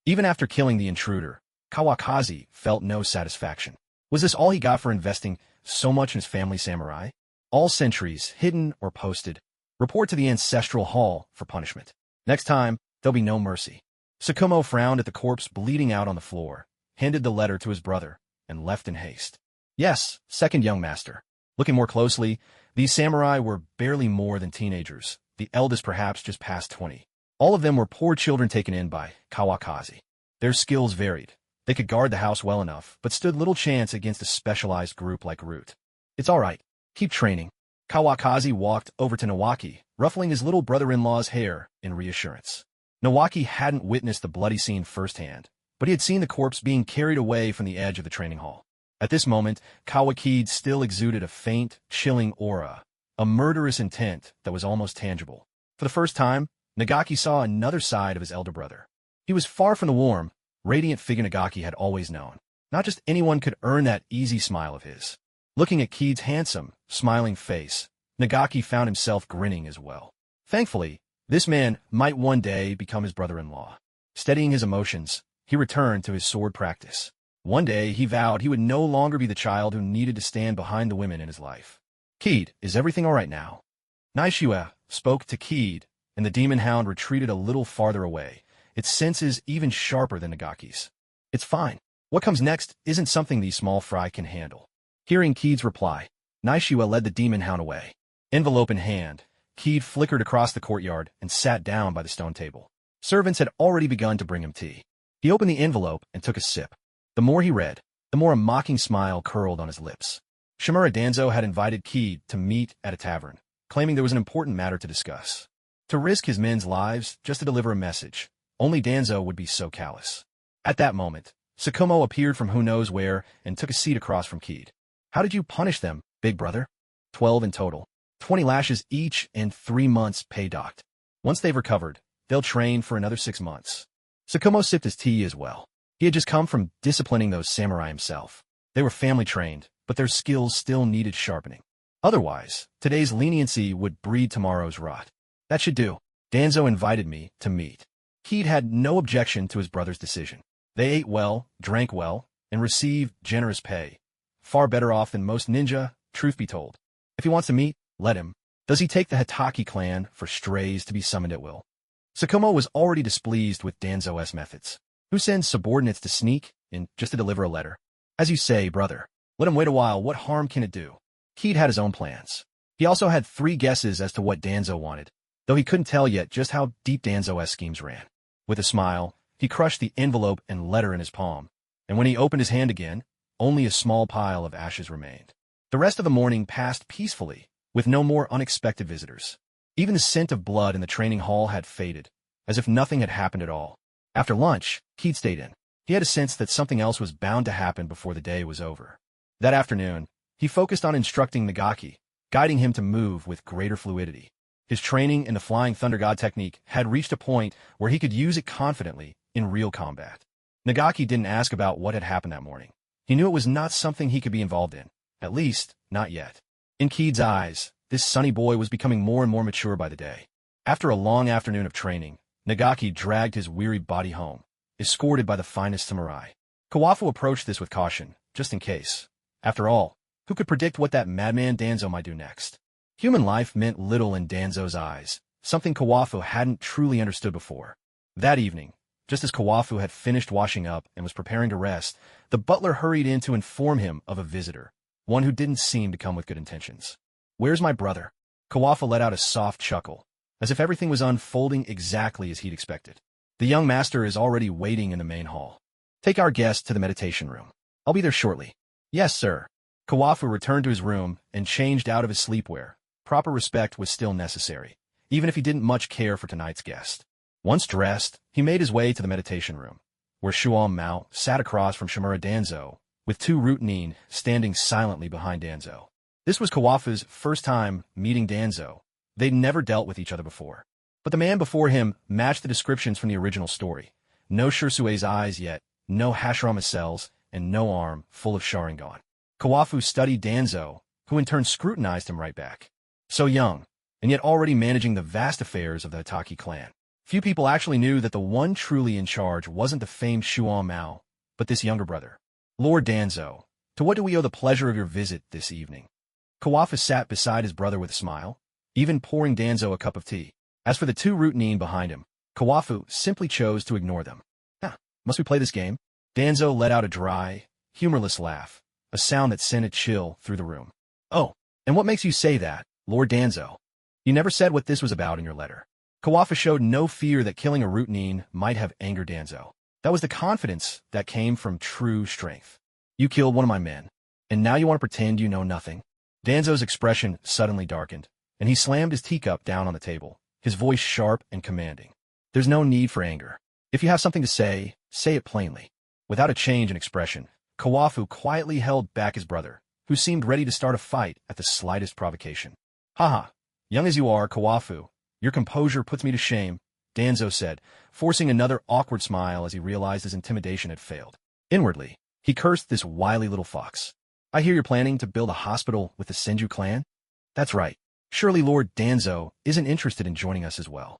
Even after killing the intruder, Kawakazi felt no satisfaction. Was this all he got for investing so much in his family samurai? All sentries, hidden or posted, report to the ancestral hall for punishment. Next time, there'll be no mercy. Sukumo frowned at the corpse bleeding out on the floor, handed the letter to his brother, and left in haste. Yes, second young master. Looking more closely, these samurai were barely more than teenagers, the eldest perhaps just past 20. All of them were poor children taken in by Kawakazi. Their skills varied. They could guard the house well enough, but stood little chance against a specialized group like Root. It's all right. Keep training. Kawakazi walked over to Nawaki, ruffling his little brother-in-law's hair in reassurance. Nawaki hadn't witnessed the bloody scene firsthand, but he had seen the corpse being carried away from the edge of the training hall. At this moment, Kawakaki still exuded a faint, chilling aura, a murderous intent that was almost tangible. For the first time, Nagaki saw another side of his elder brother. He was far from the warm, radiant figure Nagaki had always known. Not just anyone could earn that easy smile of his. Looking at Kiid's handsome, smiling face, Nagaki found himself grinning as well. Thankfully, this man might one day become his brother-in-law. Steadying his emotions, he returned to his sword practice. One day, he vowed he would no longer be the child who needed to stand behind the women in his life. Kiid, is everything all right now? Naishua spoke to Kiid, and the demon hound retreated a little farther away, its senses even sharper than Nagaki's. It's fine. What comes next isn't something these small fry can handle. Hearing Kiid's reply, Naishua led the demon hound away. Envelope in hand, Kiid flickered across the courtyard and sat down by the stone table. Servants had already begun to bring him tea. He opened the envelope and took a sip. The more he read, the more a mocking smile curled on his lips. Shimura Danzo had invited Kiid to meet at a tavern, claiming there was an important matter to discuss. To risk his men's lives just to deliver a message, only Danzo would be so callous. At that moment, Sukumo appeared from who knows where and took a seat across from Kiid. How did you punish them, big brother? 12 in total. 20 lashes each and 3 months pay docked. Once they've recovered, they'll train for another 6 months. Sukumo sipped his tea as well. He had just come from disciplining those samurai himself. They were family trained, but their skills still needed sharpening. Otherwise, today's leniency would breed tomorrow's rot. That should do. Danzo invited me to meet. Kiid had no objection to his brother's decision. They ate well, drank well, and received generous pay. Far better off than most ninja, truth be told. If he wants to meet, let him. Does he take the Hitaki clan for strays to be summoned at will? Sukumo was already displeased with Danzo's methods. Who sends subordinates to sneak in just to deliver a letter? As you say, brother, let him wait a while. What harm can it do? Kiid had his own plans. He also had 3 guesses as to what Danzo wanted, though he couldn't tell yet just how deep Danzo's schemes ran. With a smile, he crushed the envelope and letter in his palm, and when he opened his hand again, only a small pile of ashes remained. The rest of the morning passed peacefully, with no more unexpected visitors. Even the scent of blood in the training hall had faded, as if nothing had happened at all. After lunch, Kiid stayed in. He had a sense that something else was bound to happen before the day was over. That afternoon, he focused on instructing Nagaki, guiding him to move with greater fluidity. His training in the Flying Thunder God technique had reached a point where he could use it confidently in real combat. Nagaki didn't ask about what had happened that morning. He knew it was not something he could be involved in, at least, not yet. In Kiid's eyes, this sunny boy was becoming more and more mature by the day. After a long afternoon of training, Nagaki dragged his weary body home, escorted by the finest samurai. Kawafu approached this with caution, just in case. After all, who could predict what that madman Danzo might do next? Human life meant little in Danzo's eyes, something Kawafu hadn't truly understood before. That evening, just as Kawafu had finished washing up and was preparing to rest, the butler hurried in to inform him of a visitor, one who didn't seem to come with good intentions. "Where's my brother?" Kawafu let out a soft chuckle, as if everything was unfolding exactly as he'd expected. The young master is already waiting in the main hall. Take our guest to the meditation room. I'll be there shortly. Yes, sir. Kawafu returned to his room and changed out of his sleepwear. Proper respect was still necessary, even if he didn't much care for tonight's guest. Once dressed, he made his way to the meditation room, where Shuon Mao sat across from Shimura Danzo, with two Root-nin standing silently behind Danzo. This was Kawafu's first time meeting Danzo. They'd never dealt with each other before. But the man before him matched the descriptions from the original story. No Shirsue's eyes yet, no Hashirama cells, and no arm full of Sharingan. Kawafu studied Danzo, who in turn scrutinized him right back. So young, and yet already managing the vast affairs of the Hitaki clan. Few people actually knew that the one truly in charge wasn't the famed Shuon Mao, but this younger brother. Lord Danzo, to what do we owe the pleasure of your visit this evening? Kawafu sat beside his brother with a smile, even pouring Danzo a cup of tea. As for the two Root-nin behind him, Kawafu simply chose to ignore them. Must we play this game? Danzo let out a dry, humorless laugh, a sound that sent a chill through the room. Oh, and what makes you say that, Lord Danzo? You never said what this was about in your letter. Kawafu showed no fear that killing a Root-nin might have angered Danzo. That was the confidence that came from true strength. You killed one of my men, and now you want to pretend you know nothing? Danzo's expression suddenly darkened, and he slammed his teacup down on the table, his voice sharp and commanding. There's no need for anger. If you have something to say it plainly. Without a change in expression, Kawafu quietly held back his brother, who seemed ready to start a fight at the slightest provocation. Haha, young as you are, Kawafu, your composure puts me to shame, Danzo said, forcing another awkward smile as he realized his intimidation had failed. Inwardly, he cursed this wily little fox. I hear you're planning to build a hospital with the Senju clan? That's right. Surely Lord Danzo isn't interested in joining us as well.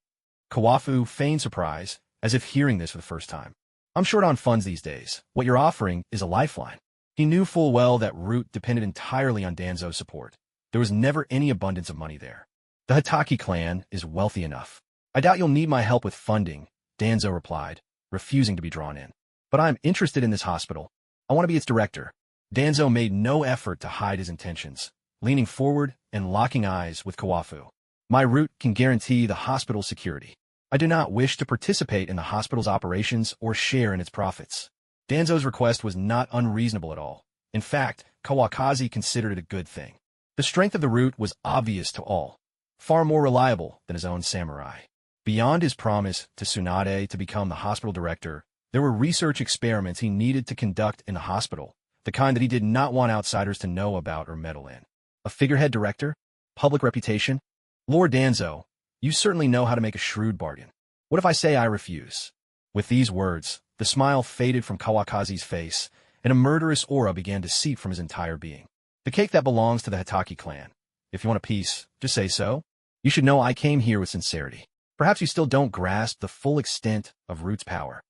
Kawafu feigned surprise, as if hearing this for the first time. I'm short on funds these days. What you're offering is a lifeline. He knew full well that Root depended entirely on Danzo's support. There was never any abundance of money there. The Hitaki clan is wealthy enough. I doubt you'll need my help with funding, Danzo replied, refusing to be drawn in. But I'm interested in this hospital. I want to be its director. Danzo made no effort to hide his intentions, leaning forward and locking eyes with Kawafu. My Root can guarantee the hospital's security. I do not wish to participate in the hospital's operations or share in its profits. Danzo's request was not unreasonable at all. In fact, Kawakaki considered it a good thing. The strength of the Root was obvious to all, far more reliable than his own samurai. Beyond his promise to Tsunade to become the hospital director, there were research experiments he needed to conduct in the hospital, the kind that he did not want outsiders to know about or meddle in. A figurehead director? Public reputation? Lord Danzo, you certainly know how to make a shrewd bargain. What if I say I refuse? With these words, the smile faded from Kawakazi's face, and a murderous aura began to seep from his entire being. The cake that belongs to the Hitaki clan. If you want a piece, just say so. You should know I came here with sincerity. Perhaps you still don't grasp the full extent of Root's power.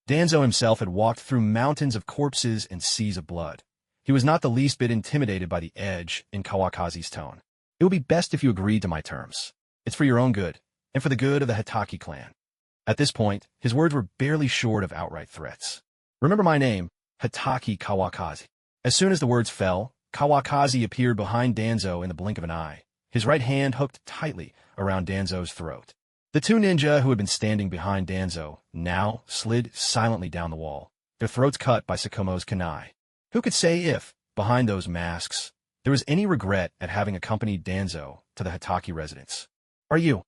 Danzo himself had walked through mountains of corpses and seas of blood. He was not the least bit intimidated by the edge in Kawakazi's tone. It would be best if you agreed to my terms. It's for your own good, and for the good of the Hitaki clan. At this point, his words were barely short of outright threats. Remember my name, Hitaki Kawakazi. As soon as the words fell, Kawakazi appeared behind Danzo in the blink of an eye, his right hand hooked tightly around Danzo's throat. The two ninja who had been standing behind Danzo now slid silently down the wall, their throats cut by Sukumo's kunai. Who could say if, behind those masks, there was any regret at having accompanied Danzo to the Hitaki residence? Are you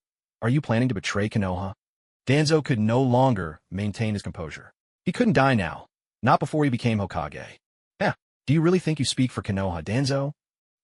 planning to betray Konoha? Danzo could no longer maintain his composure. He couldn't die now, not before he became Hokage. Do you really think you speak for Konoha, Danzo?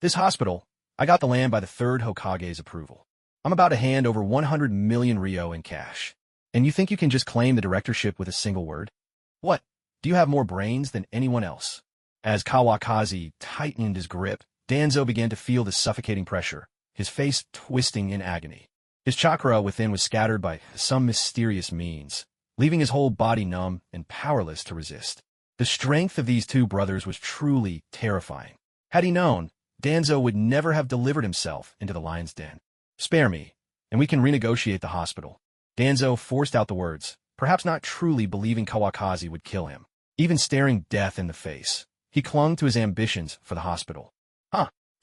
This hospital, I got the land by the third Hokage's approval. I'm about to hand over 100 million Ryo in cash. And you think you can just claim the directorship with a single word? What? Do you have more brains than anyone else? As Kawakazi tightened his grip, Danzo began to feel the suffocating pressure, his face twisting in agony. His chakra within was scattered by some mysterious means, leaving his whole body numb and powerless to resist. The strength of these two brothers was truly terrifying. Had he known, Danzo would never have delivered himself into the lion's den. Spare me, and we can renegotiate the hospital. Danzo forced out the words, perhaps not truly believing Kawakazi would kill him. Even staring death in the face, he clung to his ambitions for the hospital.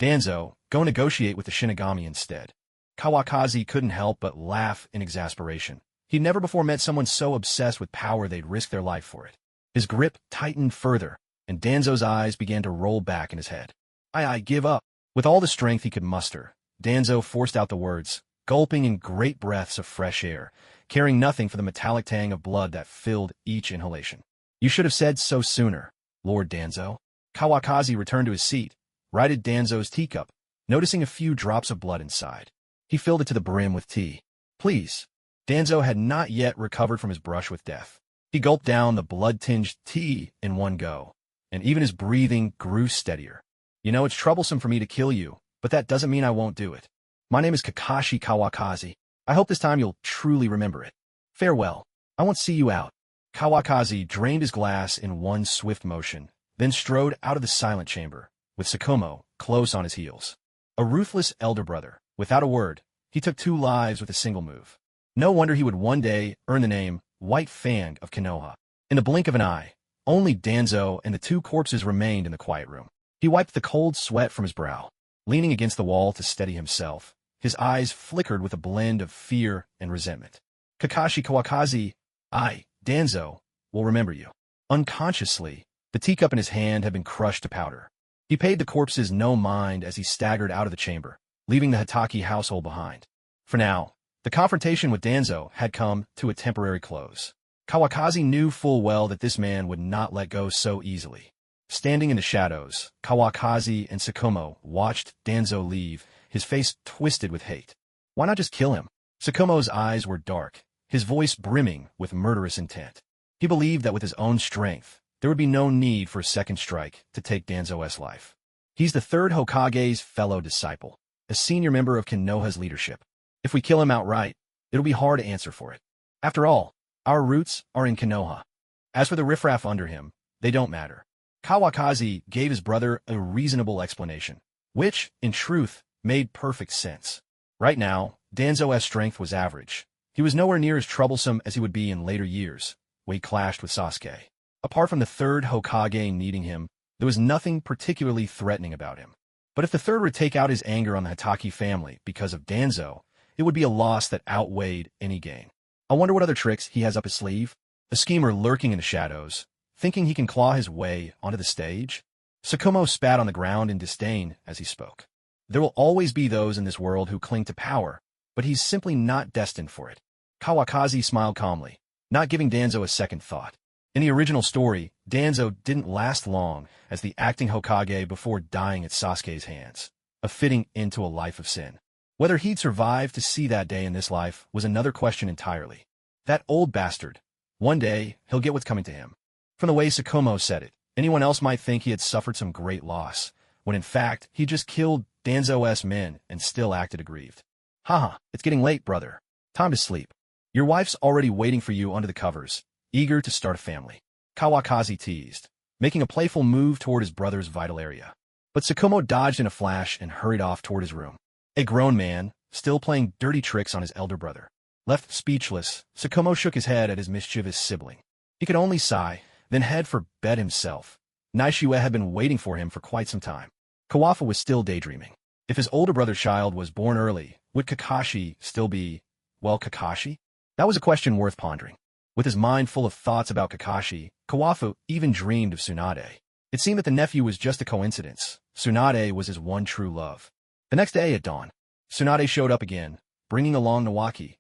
Danzo, go negotiate with the Shinigami instead. Kawakazi couldn't help but laugh in exasperation. He'd never before met someone so obsessed with power they'd risk their life for it. His grip tightened further, and Danzo's eyes began to roll back in his head. I give up. With all the strength he could muster, Danzo forced out the words, gulping in great breaths of fresh air, caring nothing for the metallic tang of blood that filled each inhalation. You should have said so sooner, Lord Danzo. Kawakazi returned to his seat, righted Danzo's teacup, noticing a few drops of blood inside. He filled it to the brim with tea. Please. Danzo had not yet recovered from his brush with death. He gulped down the blood-tinged tea in one go, and even his breathing grew steadier. You know, it's troublesome for me to kill you, but that doesn't mean I won't do it. My name is Kakashi Kawakazi. I hope this time you'll truly remember it. Farewell. I won't see you out. Kawakazi drained his glass in one swift motion, then strode out of the silent chamber, with Sukumo close on his heels. A ruthless elder brother. Without a word, he took 2 lives with a single move. No wonder he would one day earn the name White Fang of Konoha. In the blink of an eye, only Danzo and the 2 corpses remained in the quiet room. He wiped the cold sweat from his brow. Leaning against the wall to steady himself, his eyes flickered with a blend of fear and resentment. Kakashi Kawakazi, I, Danzo, will remember you. Unconsciously, the teacup in his hand had been crushed to powder. He paid the corpses no mind as he staggered out of the chamber, leaving the Hitaki household behind. For now, the confrontation with Danzo had come to a temporary close. Kawakazi knew full well that this man would not let go so easily. Standing in the shadows, Kawakazi and Sukumo watched Danzo leave, his face twisted with hate. Why not just kill him? Sukumo's eyes were dark, his voice brimming with murderous intent. He believed that with his own strength, there would be no need for a second strike to take Danzo's life. He's the 3rd Hokage's fellow disciple, a senior member of Konoha's leadership. If we kill him outright, it'll be hard to answer for it. After all, our roots are in Konoha. As for the riffraff under him, they don't matter. Kawakazi gave his brother a reasonable explanation, which, in truth, made perfect sense. Right now, Danzo's strength was average. He was nowhere near as troublesome as he would be in later years, when he clashed with Sasuke. Apart from the 3rd Hokage needing him, there was nothing particularly threatening about him. But if the 3rd would take out his anger on the Hitaki family because of Danzo, it would be a loss that outweighed any gain. I wonder what other tricks he has up his sleeve? A schemer lurking in the shadows, thinking he can claw his way onto the stage? Sukumo spat on the ground in disdain as he spoke. There will always be those in this world who cling to power, but he's simply not destined for it. Kawakazi smiled calmly, not giving Danzo a second thought. In the original story, Danzo didn't last long as the acting Hokage before dying at Sasuke's hands, a fitting end to a life of sin. Whether he'd survive to see that day in this life was another question entirely. That old bastard. One day, he'll get what's coming to him. From the way Sukumo said it, anyone else might think he had suffered some great loss, when in fact, he just killed Danzo's men and still acted aggrieved. Haha, it's getting late, brother. Time to sleep. Your wife's already waiting for you under the covers, eager to start a family. Kawakazi teased, making a playful move toward his brother's vital area. But Sukumo dodged in a flash and hurried off toward his room. A grown man, still playing dirty tricks on his elder brother. Left speechless, Sukumo shook his head at his mischievous sibling. He could only sigh, then head for bed himself. Naishue had been waiting for him for quite some time. Kawafu was still daydreaming. If his older brother's child was born early, would Kakashi still be, well, Kakashi? That was a question worth pondering. With his mind full of thoughts about Kakashi, Kawafu even dreamed of Tsunade. It seemed that the nephew was just a coincidence. Tsunade was his one true love. The next day at dawn, Tsunade showed up again, bringing along Nawaki.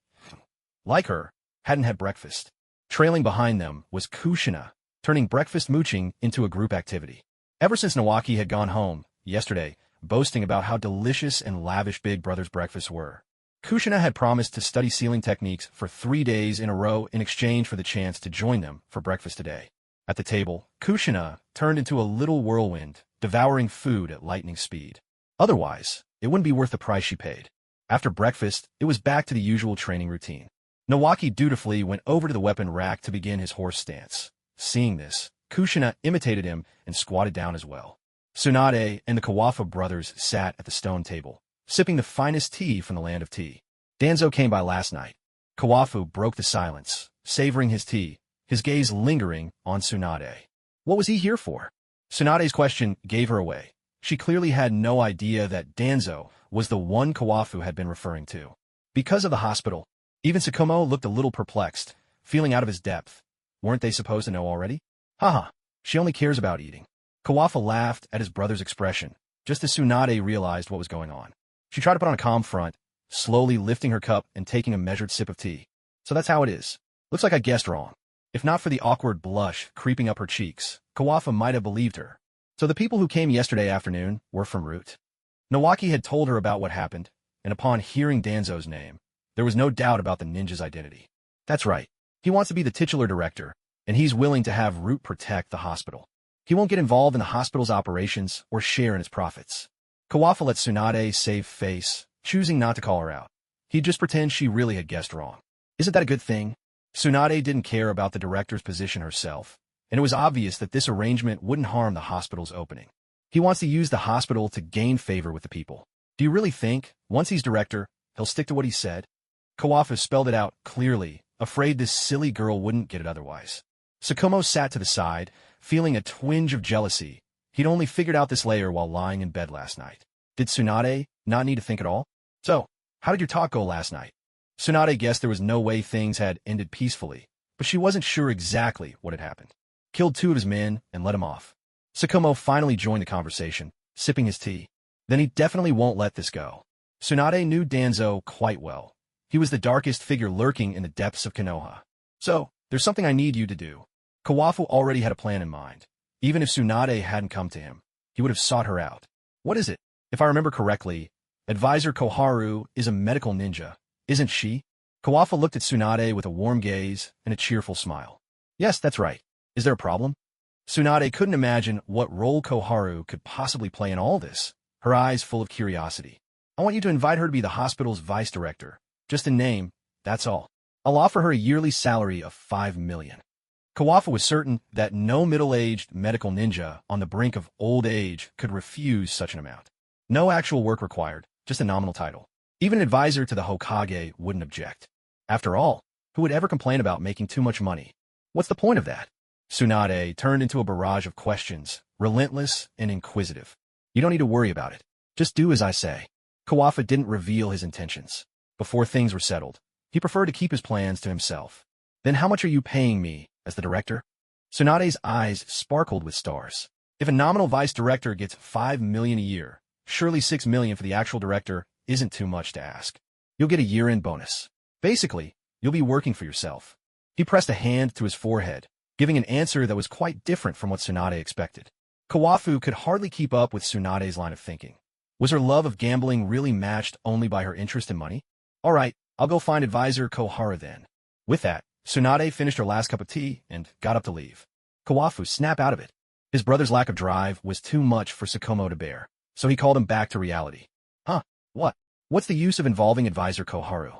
Like her, hadn't had breakfast. Trailing behind them was Kushina, turning breakfast mooching into a group activity. Ever since Nawaki had gone home, yesterday, boasting about how delicious and lavish Big Brother's breakfasts were, Kushina had promised to study sealing techniques for 3 days in a row in exchange for the chance to join them for breakfast today. At the table, Kushina turned into a little whirlwind, devouring food at lightning speed. Otherwise, it wouldn't be worth the price she paid. After breakfast, it was back to the usual training routine. Nawaki dutifully went over to the weapon rack to begin his horse stance. Seeing this, Kushina imitated him and squatted down as well. Tsunade and the Kawafu brothers sat at the stone table, sipping the finest tea from the land of tea. Danzo came by last night. Kawafu broke the silence, savoring his tea, his gaze lingering on Tsunade. What was he here for? Tsunade's question gave her away. She clearly had no idea that Danzo was the one Kawafu had been referring to. Because of the hospital, even Sukumo looked a little perplexed, feeling out of his depth. Weren't they supposed to know already? Haha, she only cares about eating. Kawafu laughed at his brother's expression, just as Tsunade realized what was going on. She tried to put on a calm front, slowly lifting her cup and taking a measured sip of tea. So that's how it is. Looks like I guessed wrong. If not for the awkward blush creeping up her cheeks, Kawafu might have believed her. So the people who came yesterday afternoon were from Root. Nawaki had told her about what happened, and upon hearing Danzo's name, there was no doubt about the ninja's identity. That's right. He wants to be the titular director, and he's willing to have Root protect the hospital. He won't get involved in the hospital's operations or share in its profits. Kawafu let Tsunade save face, choosing not to call her out. He'd just pretend she really had guessed wrong. Isn't that a good thing? Tsunade didn't care about the director's position herself, and it was obvious that this arrangement wouldn't harm the hospital's opening. He wants to use the hospital to gain favor with the people. Do you really think, once he's director, he'll stick to what he said? Kawafu spelled it out clearly, afraid this silly girl wouldn't get it otherwise. Sukumo sat to the side, feeling a twinge of jealousy. He'd only figured out this layer while lying in bed last night. Did Tsunade not need to think at all? So, how did your talk go last night? Tsunade guessed there was no way things had ended peacefully, but she wasn't sure exactly what had happened. Killed 2 of his men and let him off. Sukumo finally joined the conversation, sipping his tea. Then he definitely won't let this go. Tsunade knew Danzo quite well. He was the darkest figure lurking in the depths of Konoha. So, there's something I need you to do. Kawafu already had a plan in mind. Even if Tsunade hadn't come to him, he would have sought her out. What is it? If I remember correctly, Advisor Koharu is a medical ninja, isn't she? Kawafu looked at Tsunade with a warm gaze and a cheerful smile. Yes, that's right. Is there a problem? Tsunade couldn't imagine what role Koharu could possibly play in all this, her eyes full of curiosity. I want you to invite her to be the hospital's vice director. Just in name, that's all. I'll offer her a yearly salary of 5 million. Kawafu was certain that no middle-aged medical ninja on the brink of old age could refuse such an amount. No actual work required, just a nominal title. Even an advisor to the Hokage wouldn't object. After all, who would ever complain about making too much money? What's the point of that? Tsunade turned into a barrage of questions, relentless and inquisitive. You don't need to worry about it. Just do as I say. Kawafu didn't reveal his intentions. Before things were settled, he preferred to keep his plans to himself. Then how much are you paying me as the director? Tsunade's eyes sparkled with stars. If a nominal vice director gets 5 million a year, surely 6 million for the actual director isn't too much to ask. You'll get a year-end bonus. Basically, you'll be working for yourself. He pressed a hand to his forehead, giving an answer that was quite different from what Tsunade expected. Kawafu could hardly keep up with Tsunade's line of thinking. Was her love of gambling really matched only by her interest in money? All right, I'll go find Advisor Koharu then. With that, Tsunade finished her last cup of tea and got up to leave. Kawafu snapped out of it. His brother's lack of drive was too much for Sukumo to bear, so he called him back to reality. Huh? What? What's the use of involving Advisor Koharu?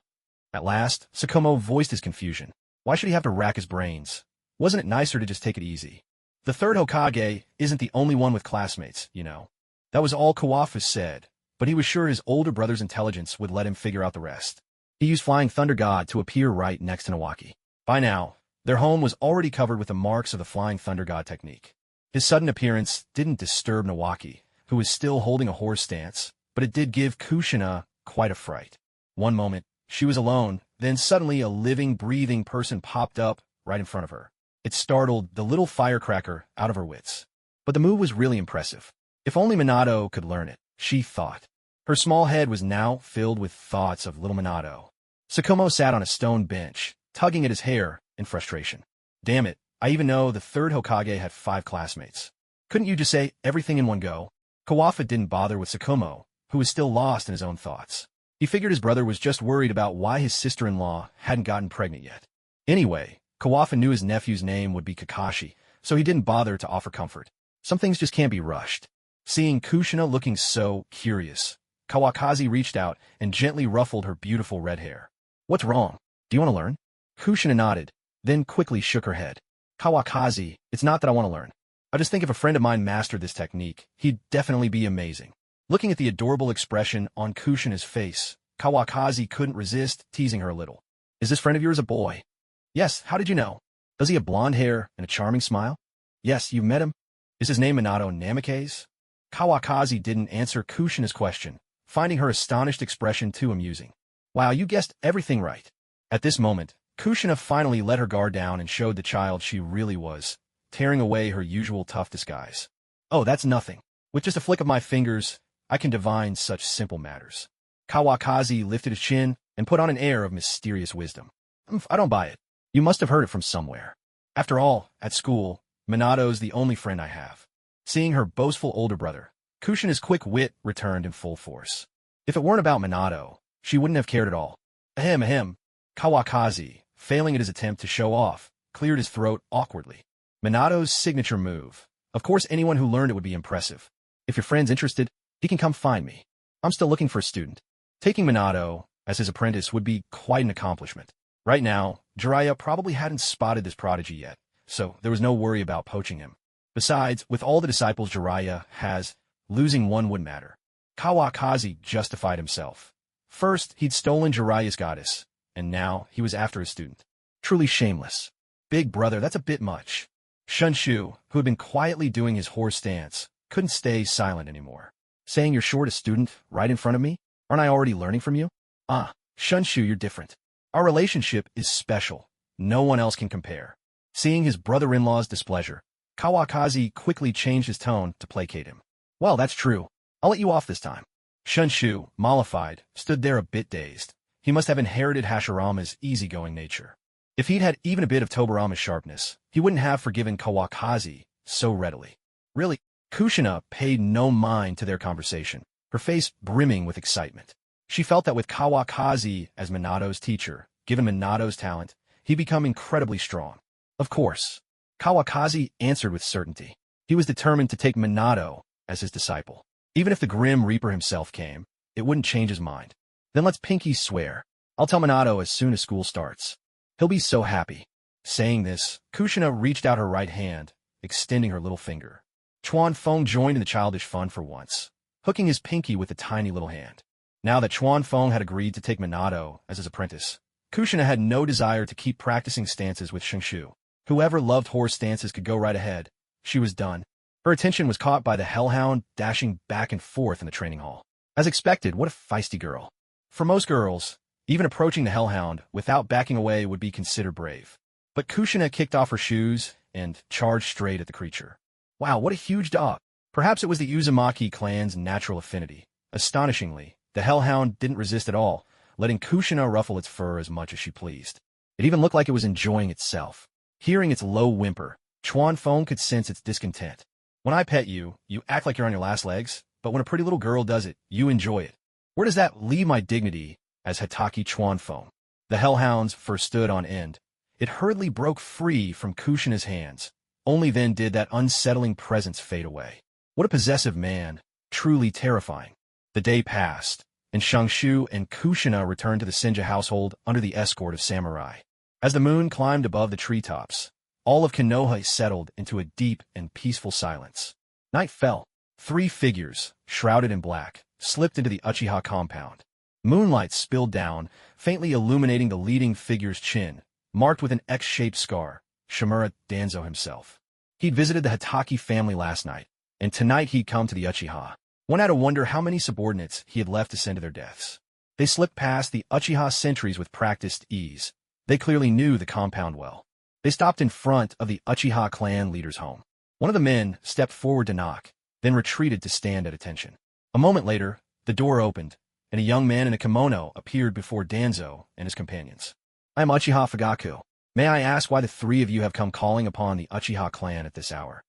At last, Sukumo voiced his confusion. Why should he have to rack his brains? Wasn't it nicer to just take it easy? The third Hokage isn't the only one with classmates, you know. That was all Kawafu said, but he was sure his older brother's intelligence would let him figure out the rest. He used Flying Thunder God to appear right next to Nawaki. By now, their home was already covered with the marks of the Flying Thunder God technique. His sudden appearance didn't disturb Nawaki, who was still holding a horse stance, but it did give Kushina quite a fright. One moment, she was alone, then suddenly a living, breathing person popped up right in front of her. It startled the little firecracker out of her wits. But the move was really impressive. If only Minato could learn it, she thought. Her small head was now filled with thoughts of little Minato. Sukumo sat on a stone bench, tugging at his hair in frustration. Damn it, I even know the third Hokage had 5 classmates. Couldn't you just say everything in one go? Kawafu didn't bother with Sukumo, who was still lost in his own thoughts. He figured his brother was just worried about why his sister-in-law hadn't gotten pregnant yet. Anyway, Kawafu knew his nephew's name would be Kakashi, so he didn't bother to offer comfort. Some things just can't be rushed. Seeing Kushina looking so curious, Kawakaki reached out and gently ruffled her beautiful red hair. What's wrong? Do you want to learn? Kushina nodded, then quickly shook her head. Kawakaki, it's not that I want to learn. I just think if a friend of mine mastered this technique, he'd definitely be amazing. Looking at the adorable expression on Kushina's face, Kawakaki couldn't resist teasing her a little. Is this friend of yours a boy? Yes, how did you know? Does he have blonde hair and a charming smile? Yes, you've met him? Is his name Minato Namikaze? Kawakaki didn't answer Kushina's question, finding her astonished expression too amusing. Wow, you guessed everything right. At this moment, Kushina finally let her guard down and showed the child she really was, tearing away her usual tough disguise. Oh, that's nothing. With just a flick of my fingers, I can divine such simple matters. Kawakaki lifted his chin and put on an air of mysterious wisdom. I don't buy it. You must have heard it from somewhere. After all, at school, Minato's the only friend I have. Seeing her boastful older brother, Kushina's quick wit returned in full force. If it weren't about Minato, she wouldn't have cared at all. Ahem. Kawakaki, failing at his attempt to show off, cleared his throat awkwardly. Minato's signature move. Of course, anyone who learned it would be impressive. If your friend's interested, he can come find me. I'm still looking for a student. Taking Minato as his apprentice would be quite an accomplishment. Right now, Jiraiya probably hadn't spotted this prodigy yet, so there was no worry about poaching him. Besides, with all the disciples Jiraiya has, losing one wouldn't matter. Kawakaki justified himself. First, he'd stolen Jiraiya's goddess, and now he was after his student. Truly shameless. Big brother, that's a bit much. Shunshu, who had been quietly doing his horse dance, couldn't stay silent anymore. Saying you're short a student right in front of me? Aren't I already learning from you? Shunshu, you're different. Our relationship is special. No one else can compare. Seeing his brother-in-law's displeasure, Kawakaki quickly changed his tone to placate him. Well, that's true. I'll let you off this time. Shunshu, mollified, stood there a bit dazed. He must have inherited Hashirama's easygoing nature. If he'd had even a bit of Tobarama's sharpness, he wouldn't have forgiven Kawakaki so readily. Really, Kushina paid no mind to their conversation, her face brimming with excitement. She felt that with Kawakaki as Minato's teacher, given Minato's talent, he'd become incredibly strong. Of course. Kawakaki answered with certainty. He was determined to take Minato as his disciple. Even if the Grim Reaper himself came, it wouldn't change his mind. Then let's pinky swear. I'll tell Minato as soon as school starts. He'll be so happy. Saying this, Kushina reached out her right hand, extending her little finger. Chuan Feng joined in the childish fun for once, hooking his pinky with the tiny little hand. Now that Chuan Feng had agreed to take Minato as his apprentice, Kushina had no desire to keep practicing stances with Shunshu. Whoever loved horse stances could go right ahead. She was done. Her attention was caught by the hellhound dashing back and forth in the training hall. As expected, what a feisty girl. For most girls, even approaching the hellhound without backing away would be considered brave. But Kushina kicked off her shoes and charged straight at the creature. Wow, what a huge dog. Perhaps it was the Uzumaki clan's natural affinity. Astonishingly, the hellhound didn't resist at all, letting Kushina ruffle its fur as much as she pleased. It even looked like it was enjoying itself. Hearing its low whimper, Chuan Feng could sense its discontent. When I pet you, you act like you're on your last legs, but when a pretty little girl does it, you enjoy it. Where does that leave my dignity as Hitaki Chuan Feng? The hellhound's fur stood on end. It hurriedly broke free from Kushina's hands. Only then did that unsettling presence fade away. What a possessive man, truly terrifying. The day passed, and Shunshu and Kushina returned to the Senja household under the escort of samurai. As the moon climbed above the treetops, all of Konoha settled into a deep and peaceful silence. Night fell. 3 figures, shrouded in black, slipped into the Uchiha compound. Moonlight spilled down, faintly illuminating the leading figure's chin, marked with an X-shaped scar, Shimura Danzo himself. He'd visited the Hitaki family last night, and tonight he'd come to the Uchiha. One had to wonder how many subordinates he had left to send to their deaths. They slipped past the Uchiha sentries with practiced ease. They clearly knew the compound well. They stopped in front of the Uchiha clan leader's home. One of the men stepped forward to knock, then retreated to stand at attention. A moment later, the door opened, and a young man in a kimono appeared before Danzo and his companions. I am Uchiha Fugaku. May I ask why the 3 of you have come calling upon the Uchiha clan at this hour?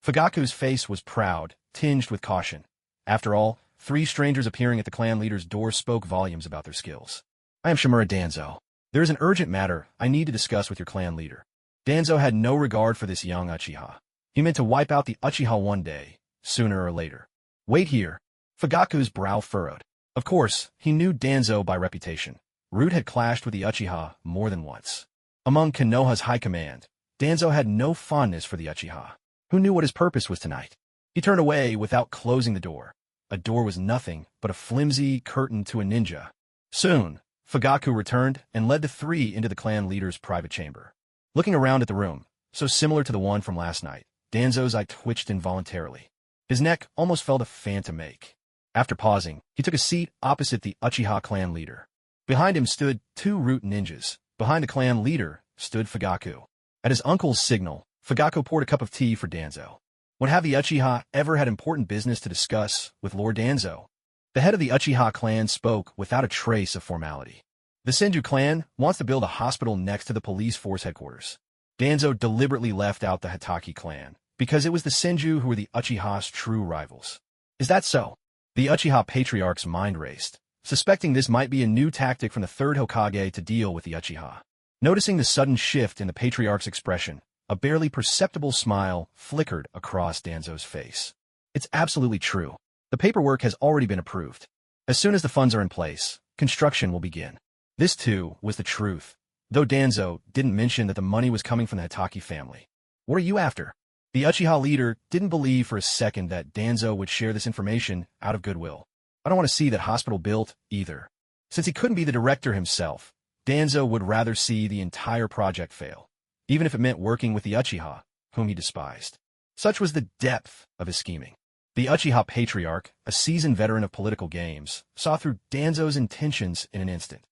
Fugaku's face was proud, tinged with caution. After all, 3 strangers appearing at the clan leader's door spoke volumes about their skills. I am Shimura Danzo. There is an urgent matter I need to discuss with your clan leader. Danzo had no regard for this young Uchiha. He meant to wipe out the Uchiha one day, sooner or later. Wait here. Fugaku's brow furrowed. Of course, he knew Danzo by reputation. Root had clashed with the Uchiha more than once. Among Konoha's high command, Danzo had no fondness for the Uchiha. Who knew what his purpose was tonight? He turned away without closing the door. A door was nothing but a flimsy curtain to a ninja. Soon, Fugaku returned and led the 3 into the clan leader's private chamber. Looking around at the room, so similar to the one from last night, Danzo's eye twitched involuntarily. His neck almost felt a phantom ache. After pausing, he took a seat opposite the Uchiha clan leader. Behind him stood 2 Root ninjas. Behind the clan leader stood Fugaku. At his uncle's signal, Fugaku poured a cup of tea for Danzo. When have the Uchiha ever had important business to discuss with Lord Danzo? The head of the Uchiha clan spoke without a trace of formality. The Senju clan wants to build a hospital next to the police force headquarters. Danzo deliberately left out the Hitaki clan, because it was the Senju who were the Uchiha's true rivals. Is that so? The Uchiha patriarch's mind raced, suspecting this might be a new tactic from the third Hokage to deal with the Uchiha. Noticing the sudden shift in the patriarch's expression, a barely perceptible smile flickered across Danzo's face. It's absolutely true. The paperwork has already been approved. As soon as the funds are in place, construction will begin. This, too, was the truth, though Danzo didn't mention that the money was coming from the Hitaki family. What are you after? The Uchiha leader didn't believe for a second that Danzo would share this information out of goodwill. I don't want to see that hospital built, either. Since he couldn't be the director himself, Danzo would rather see the entire project fail, even if it meant working with the Uchiha, whom he despised. Such was the depth of his scheming. The Uchiha patriarch, a seasoned veteran of political games, saw through Danzo's intentions in an instant.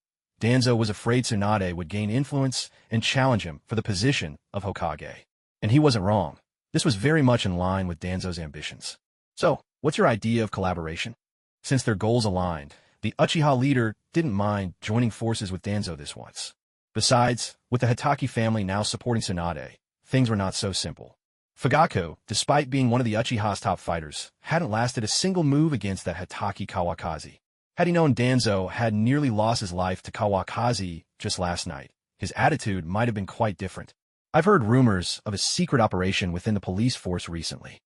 Danzo was afraid Tsunade would gain influence and challenge him for the position of Hokage. And he wasn't wrong. This was very much in line with Danzo's ambitions. So, what's your idea of collaboration? Since their goals aligned, the Uchiha leader didn't mind joining forces with Danzo this once. Besides, with the Hitaki family now supporting Tsunade, things were not so simple. Fugaku, despite being one of the Uchiha's top fighters, hadn't lasted a single move against that Hitaki Kawakaki. Had he known Danzo had nearly lost his life to Kawakaki just last night, his attitude might have been quite different. I've heard rumors of a secret operation within the police force recently.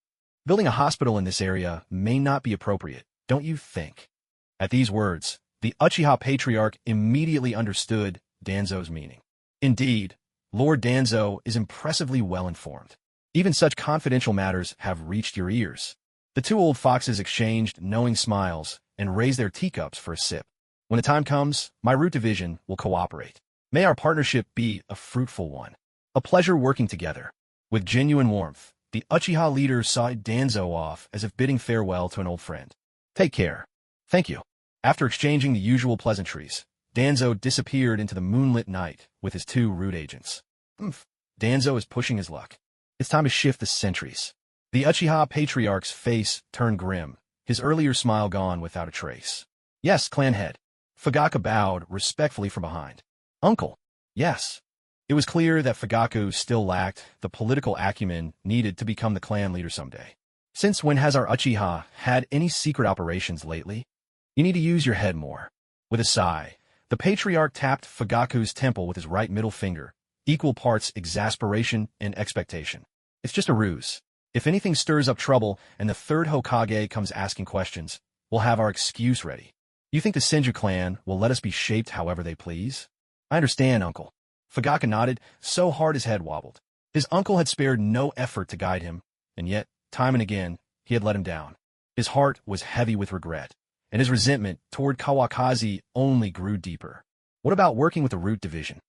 Building a hospital in this area may not be appropriate, don't you think? At these words, the Uchiha patriarch immediately understood Danzo's meaning. Indeed, Lord Danzo is impressively well-informed. Even such confidential matters have reached your ears. The 2 old foxes exchanged knowing smiles and raised their teacups for a sip. When the time comes, my Root division will cooperate. May our partnership be a fruitful one. A pleasure working together. With genuine warmth, the Uchiha leader saw Danzo off as if bidding farewell to an old friend. Take care. Thank you. After exchanging the usual pleasantries, Danzo disappeared into the moonlit night with his 2 Root agents. Danzo is pushing his luck. It's time to shift the sentries. The Uchiha patriarch's face turned grim, his earlier smile gone without a trace. Yes, clan head. Fugaku bowed respectfully from behind. Uncle. Yes. It was clear that Fugaku still lacked the political acumen needed to become the clan leader someday. Since when has our Uchiha had any secret operations lately? You need to use your head more. With a sigh, the patriarch tapped Fugaku's temple with his right middle finger, equal parts exasperation and expectation. It's just a ruse. If anything stirs up trouble and the third Hokage comes asking questions, we'll have our excuse ready. You think the Senju clan will let us be shaped however they please? I understand, uncle. Fugaku nodded so hard his head wobbled. His uncle had spared no effort to guide him, and yet, time and again, he had let him down. His heart was heavy with regret, and his resentment toward Kawakaki only grew deeper. What about working with the Root division?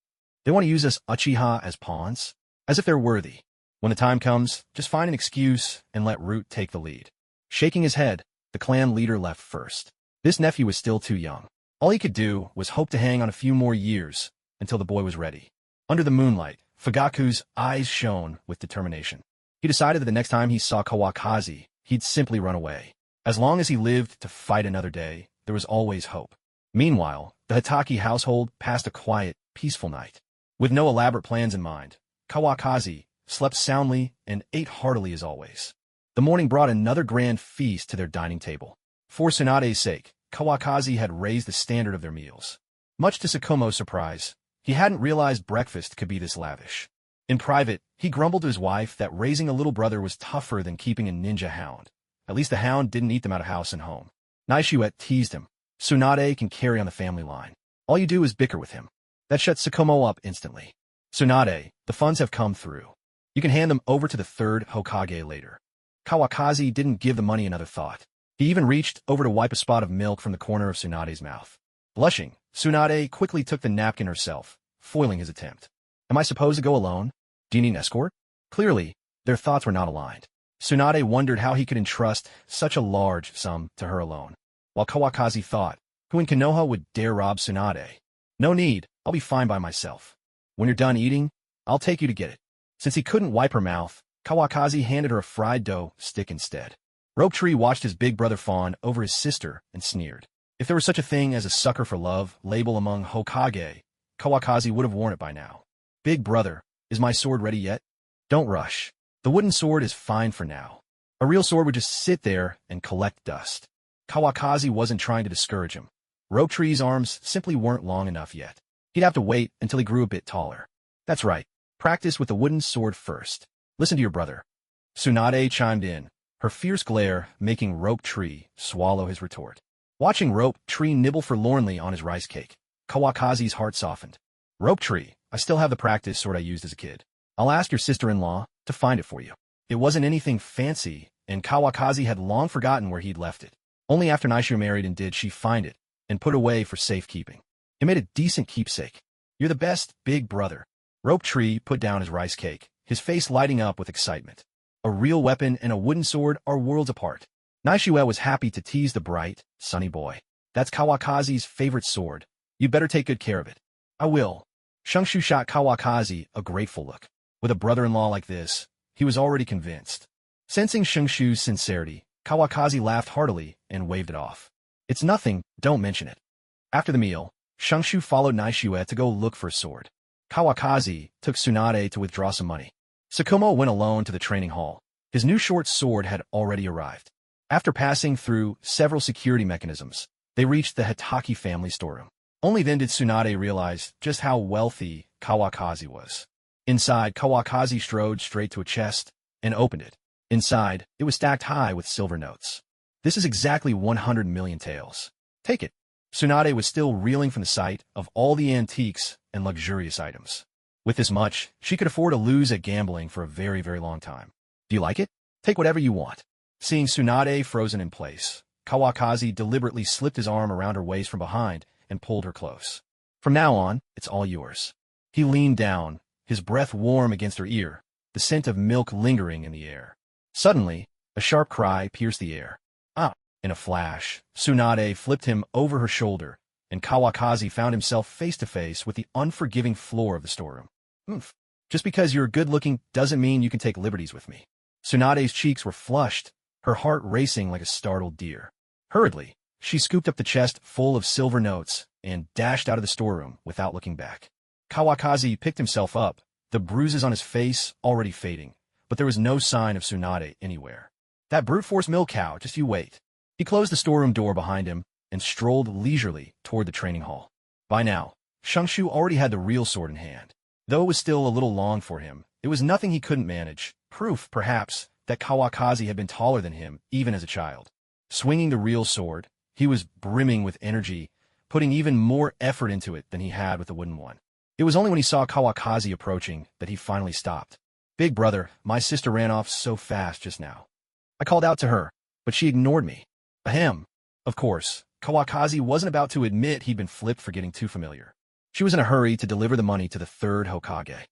They want to use us Uchiha as pawns? As if they're worthy. When the time comes, just find an excuse and let Root take the lead. Shaking his head, the clan leader left first. This nephew was still too young. All he could do was hope to hang on a few more years until the boy was ready. Under the moonlight, Fugaku's eyes shone with determination. He decided that the next time he saw Kawakaki, he'd simply run away. As long as he lived to fight another day, there was always hope. Meanwhile, the Hitaki household passed a quiet, peaceful night. With no elaborate plans in mind, Kawakaki slept soundly and ate heartily as always. The morning brought another grand feast to their dining table. For Tsunade's sake, Kawakaki had raised the standard of their meals. Much to Sukumo's surprise, he hadn't realized breakfast could be this lavish. In private, he grumbled to his wife that raising a little brother was tougher than keeping a ninja hound. At least the hound didn't eat them out of house and home. Naishuet teased him. Tsunade can carry on the family line. All you do is bicker with him. That shut Sukumo up instantly. Tsunade, the funds have come through. You can hand them over to the third Hokage later. Kawakaki didn't give the money another thought. He even reached over to wipe a spot of milk from the corner of Tsunade's mouth. Blushing, Tsunade quickly took the napkin herself, foiling his attempt. Am I supposed to go alone? Do you need an escort? Clearly, their thoughts were not aligned. Tsunade wondered how he could entrust such a large sum to her alone, while Kawakazi thought, who in Konoha would dare rob Tsunade? No need, I'll be fine by myself. When you're done eating, I'll take you to get it. Since he couldn't wipe her mouth, Kawakazi handed her a fried dough stick instead. Rope Tree watched his big brother fawn over his sister and sneered. If there was such a thing as a sucker for love label among Hokage, Kawakazi would have worn it by now. Big brother, is my sword ready yet? Don't rush. The wooden sword is fine for now. A real sword would just sit there and collect dust. Kawakazi wasn't trying to discourage him. Rope Tree's arms simply weren't long enough yet. He'd have to wait until he grew a bit taller. That's right. Practice with the wooden sword first. Listen to your brother. Tsunade chimed in, her fierce glare making Rope Tree swallow his retort. Watching Rope Tree nibble forlornly on his rice cake, Kawakazi's heart softened. Rope Tree, I still have the practice sword I used as a kid. I'll ask your sister-in-law to find it for you. It wasn't anything fancy, and Kawakazi had long forgotten where he'd left it. Only after Naishu married and did she find it and put away for safekeeping. It made a decent keepsake. You're the best, big brother. Rope Tree put down his rice cake, his face lighting up with excitement. A real weapon and a wooden sword are worlds apart. Naishue was happy to tease the bright, sunny boy. That's Kawakazi's favorite sword. You'd better take good care of it. I will. Shungshu shot Kawakazi a grateful look. With a brother-in-law like this, he was already convinced. Sensing Shungshu's sincerity, Kawakazi laughed heartily and waved it off. It's nothing, don't mention it. After the meal, Shungshu followed Naishue to go look for a sword. Kawakazi took Tsunade to withdraw some money. Sukumo went alone to the training hall. His new short sword had already arrived. After passing through several security mechanisms, they reached the Hitaki family storeroom. Only then did Tsunade realize just how wealthy Kawakazi was. Inside, Kawakazi strode straight to a chest and opened it. Inside, it was stacked high with silver notes. This is exactly 100 million taels. Take it. Tsunade was still reeling from the sight of all the antiques and luxurious items. With this much, she could afford to lose at gambling for a very, very long time. Do you like it? Take whatever you want. Seeing Tsunade frozen in place, Kawakazi deliberately slipped his arm around her waist from behind and pulled her close. From now on, it's all yours. He leaned down, his breath warm against her ear, the scent of milk lingering in the air. Suddenly, a sharp cry pierced the air. Ah! In a flash, Tsunade flipped him over her shoulder, and Kawakazi found himself face to face with the unforgiving floor of the storeroom. Oomph. Just because you're good-looking doesn't mean you can take liberties with me. Tsunade's cheeks were flushed, her heart racing like a startled deer. Hurriedly, she scooped up the chest full of silver notes and dashed out of the storeroom without looking back. Kawakazi picked himself up, the bruises on his face already fading, but there was no sign of Tsunade anywhere. That brute force milk cow, just you wait. He closed the storeroom door behind him and strolled leisurely toward the training hall. By now, Shungshu already had the real sword in hand. Though it was still a little long for him, it was nothing he couldn't manage, proof, perhaps, that Kawakazi had been taller than him, even as a child. Swinging the real sword, he was brimming with energy, putting even more effort into it than he had with the wooden one. It was only when he saw Kawakazi approaching that he finally stopped. Big brother, my sister ran off so fast just now. I called out to her, but she ignored me. Ahem. Of course, Kawakazi wasn't about to admit he'd been flipped for getting too familiar. She was in a hurry to deliver the money to the third Hokage.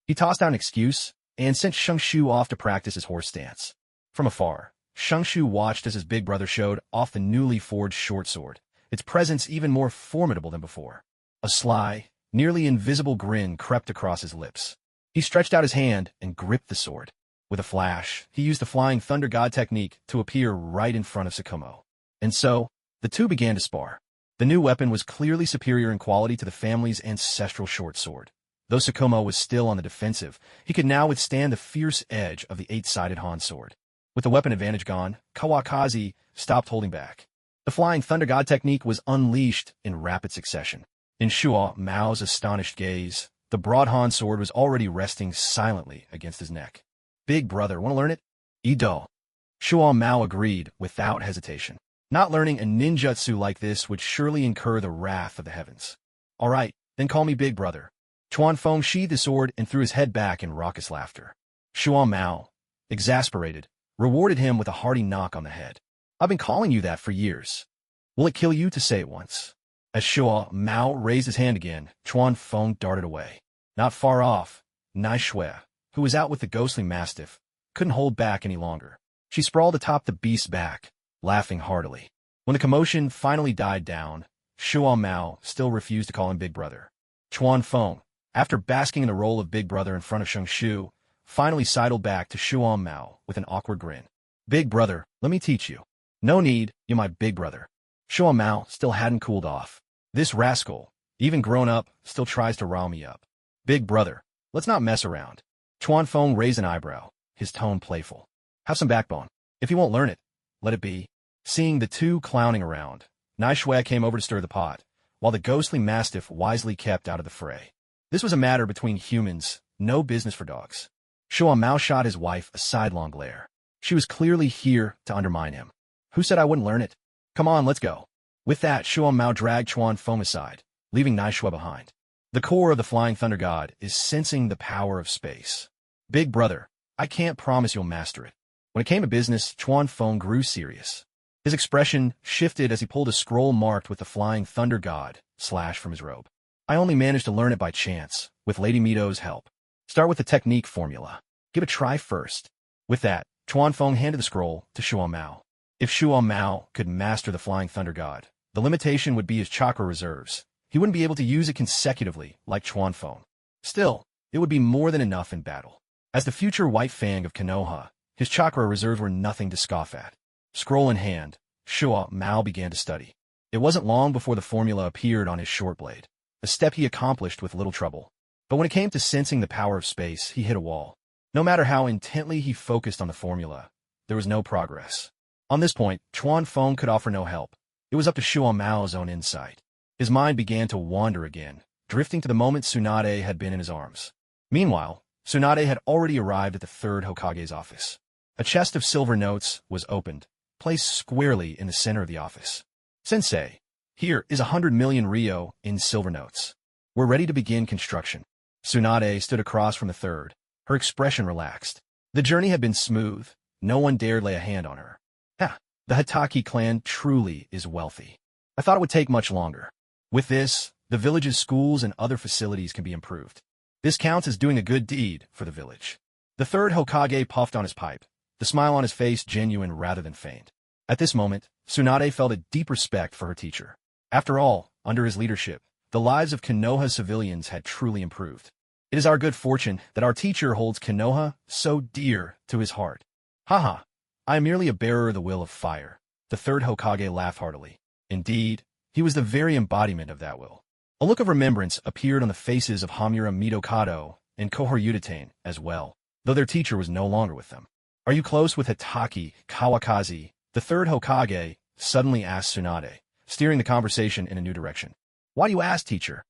He tossed out an excuse and sent Shungshu off to practice his horse stance. From afar, Shungshu watched as his big brother showed off the newly forged short sword, its presence even more formidable than before. A sly, nearly invisible grin crept across his lips. He stretched out his hand and gripped the sword. With a flash, he used the Flying Thunder God technique to appear right in front of Sukumo. And so, the two began to spar. The new weapon was clearly superior in quality to the family's ancestral short sword. Though Sukumo was still on the defensive, he could now withstand the fierce edge of the eight-sided Han sword. With the weapon advantage gone, Kawakazi stopped holding back. The Flying Thunder God technique was unleashed in rapid succession. In Shuo Mao's astonished gaze, the broad Han sword was already resting silently against his neck. Big brother, want to learn it? Ido. Shuo Mao agreed without hesitation. Not learning a ninjutsu like this would surely incur the wrath of the heavens. All right, then call me Big Brother. Chuan Feng sheathed his sword and threw his head back in raucous laughter. Shuo Mao, exasperated, rewarded him with a hearty knock on the head. I've been calling you that for years. Will it kill you to say it once? As Shuo Mao raised his hand again, Chuan Feng darted away. Not far off, Naishue, who was out with the ghostly mastiff, couldn't hold back any longer. She sprawled atop the beast's back, laughing heartily. When the commotion finally died down, Shuo Mao still refused to call him Big Brother. Chuan Feng, after basking in the role of Big Brother in front of Sheng Shu, finally sidled back to Shuo Mao with an awkward grin. Big Brother, let me teach you. No need, you're my Big Brother. Shuo Mao still hadn't cooled off. This rascal, even grown up, still tries to rile me up. Big Brother, let's not mess around. Chuan Feng raised an eyebrow, his tone playful. Have some backbone. If you won't learn it, let it be. Seeing the two clowning around, Nai Shui came over to stir the pot, while the ghostly mastiff wisely kept out of the fray. This was a matter between humans, no business for dogs. Shuo Mao shot his wife a sidelong glare. She was clearly here to undermine him. Who said I wouldn't learn it? Come on, let's go. With that, Shuo Mao dragged Chuan Feng aside, leaving Nai Shui behind. The core of the Flying Thunder God is sensing the power of space. Big Brother, I can't promise you'll master it. When it came to business, Chuan Feng grew serious. His expression shifted as he pulled a scroll marked with the Flying Thunder God / from his robe. I only managed to learn it by chance, with Lady Mito's help. Start with the technique formula. Give it a try first. With that, Chuan Feng handed the scroll to Shuo Mao. If Shuo Mao could master the Flying Thunder God, the limitation would be his chakra reserves. He wouldn't be able to use it consecutively like Chuan Feng. Still, it would be more than enough in battle. As the future White Fang of Konoha, his chakra reserves were nothing to scoff at. Scroll in hand, Shuo Mao began to study. It wasn't long before the formula appeared on his short blade, a step he accomplished with little trouble. But when it came to sensing the power of space, he hit a wall. No matter how intently he focused on the formula, there was no progress. On this point, Chuan Feng could offer no help. It was up to Shuo Mao's own insight. His mind began to wander again, drifting to the moment Tsunade had been in his arms. Meanwhile, Tsunade had already arrived at the third Hokage's office. A chest of silver notes was opened, placed squarely in the center of the office. Sensei, here is 100 million ryo in silver notes. We're ready to begin construction. Tsunade stood across from the third, her expression relaxed. The journey had been smooth. No one dared lay a hand on her. The Hitaki clan truly is wealthy. I thought it would take much longer. With this, the village's schools and other facilities can be improved. This counts as doing a good deed for the village. The third Hokage puffed on his pipe, the smile on his face genuine rather than feigned. At this moment, Tsunade felt a deep respect for her teacher. After all, under his leadership, the lives of Konoha's civilians had truly improved. It is our good fortune that our teacher holds Konoha so dear to his heart. Haha, I am merely a bearer of the will of fire. The third Hokage laughed heartily. Indeed, he was the very embodiment of that will. A look of remembrance appeared on the faces of Hamura Mitokado and Kohor Udatane as well, though their teacher was no longer with them. Are you close with Hitaki, Kawakaki? The third Hokage suddenly asked Tsunade, steering the conversation in a new direction. Why do you ask, teacher?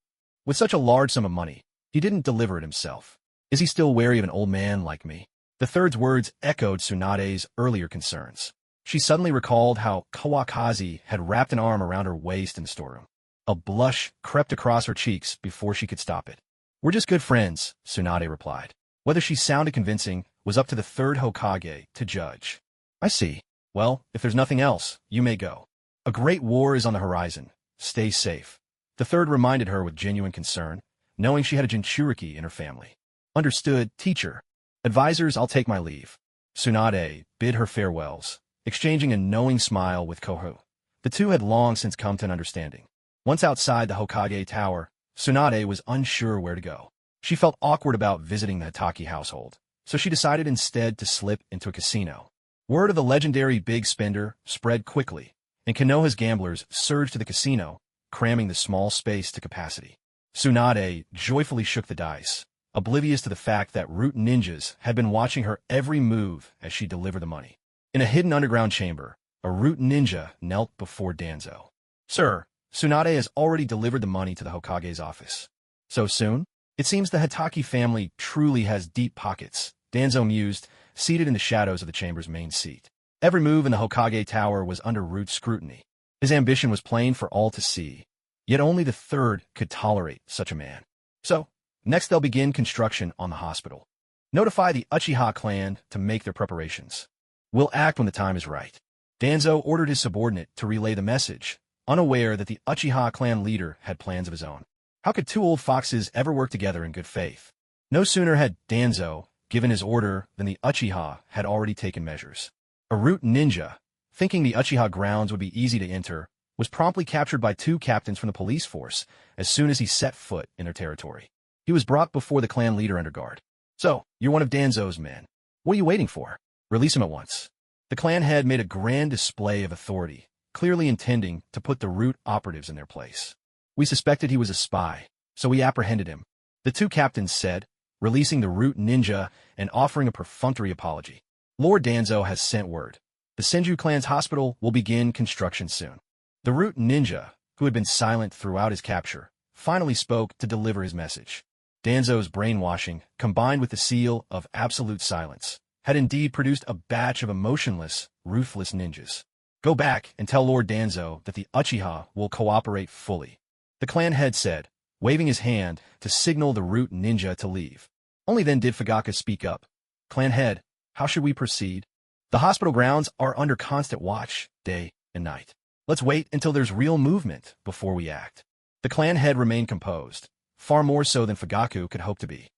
With such a large sum of money, he didn't deliver it himself. Is he still wary of an old man like me? The third's words echoed Tsunade's earlier concerns. She suddenly recalled how Kawakaki had wrapped an arm around her waist in the storeroom. A blush crept across her cheeks before she could stop it. We're just good friends, Tsunade replied. Whether she sounded convincing was up to the third Hokage to judge. I see. Well, if there's nothing else, you may go. A great war is on the horizon. Stay safe. The third reminded her with genuine concern, knowing she had a Jinchuriki in her family. Understood, teacher. Advisors, I'll take my leave. Tsunade bid her farewells, exchanging a knowing smile with Kohou. The two had long since come to an understanding. Once outside the Hokage Tower, Tsunade was unsure where to go. She felt awkward about visiting the Hitaki household, so she decided instead to slip into a casino. Word of the legendary Big Spender spread quickly, and Konoha's gamblers surged to the casino, cramming the small space to capacity. Tsunade joyfully shook the dice, oblivious to the fact that Root ninjas had been watching her every move as she delivered the money. In a hidden underground chamber, a Root ninja knelt before Danzo. Sir, Tsunade has already delivered the money to the Hokage's office. So soon? It seems the Hitaki family truly has deep pockets, Danzo mused, seated in the shadows of the chamber's main seat. Every move in the Hokage Tower was under Root's scrutiny. His ambition was plain for all to see, yet only the third could tolerate such a man. So, next they'll begin construction on the hospital. Notify the Uchiha clan to make their preparations. We'll act when the time is right. Danzo ordered his subordinate to relay the message, unaware that the Uchiha clan leader had plans of his own. How could two old foxes ever work together in good faith? No sooner had Danzo given his order than the Uchiha had already taken measures. A Root ninja, thinking the Uchiha grounds would be easy to enter, was promptly captured by 2 captains from the police force as soon as he set foot in their territory. He was brought before the clan leader under guard. "So, you're one of Danzo's men. What are you waiting for? Release him at once." The clan head made a grand display of authority, clearly intending to put the Root operatives in their place. "We suspected he was a spy, so we apprehended him," the 2 captains said, releasing the Root ninja and offering a perfunctory apology. "Lord Danzo has sent word. The Senju clan's hospital will begin construction soon." The Root ninja, who had been silent throughout his capture, finally spoke to deliver his message. Danzo's brainwashing, combined with the seal of absolute silence, had indeed produced a batch of emotionless, ruthless ninjas. "Go back and tell Lord Danzo that the Uchiha will cooperate fully," the clan head said, waving his hand to signal the Root ninja to leave. Only then did Fugaku speak up. "Clan head, how should we proceed? The hospital grounds are under constant watch, day and night. Let's wait until there's real movement before we act." The clan head remained composed, far more so than Fugaku could hope to be.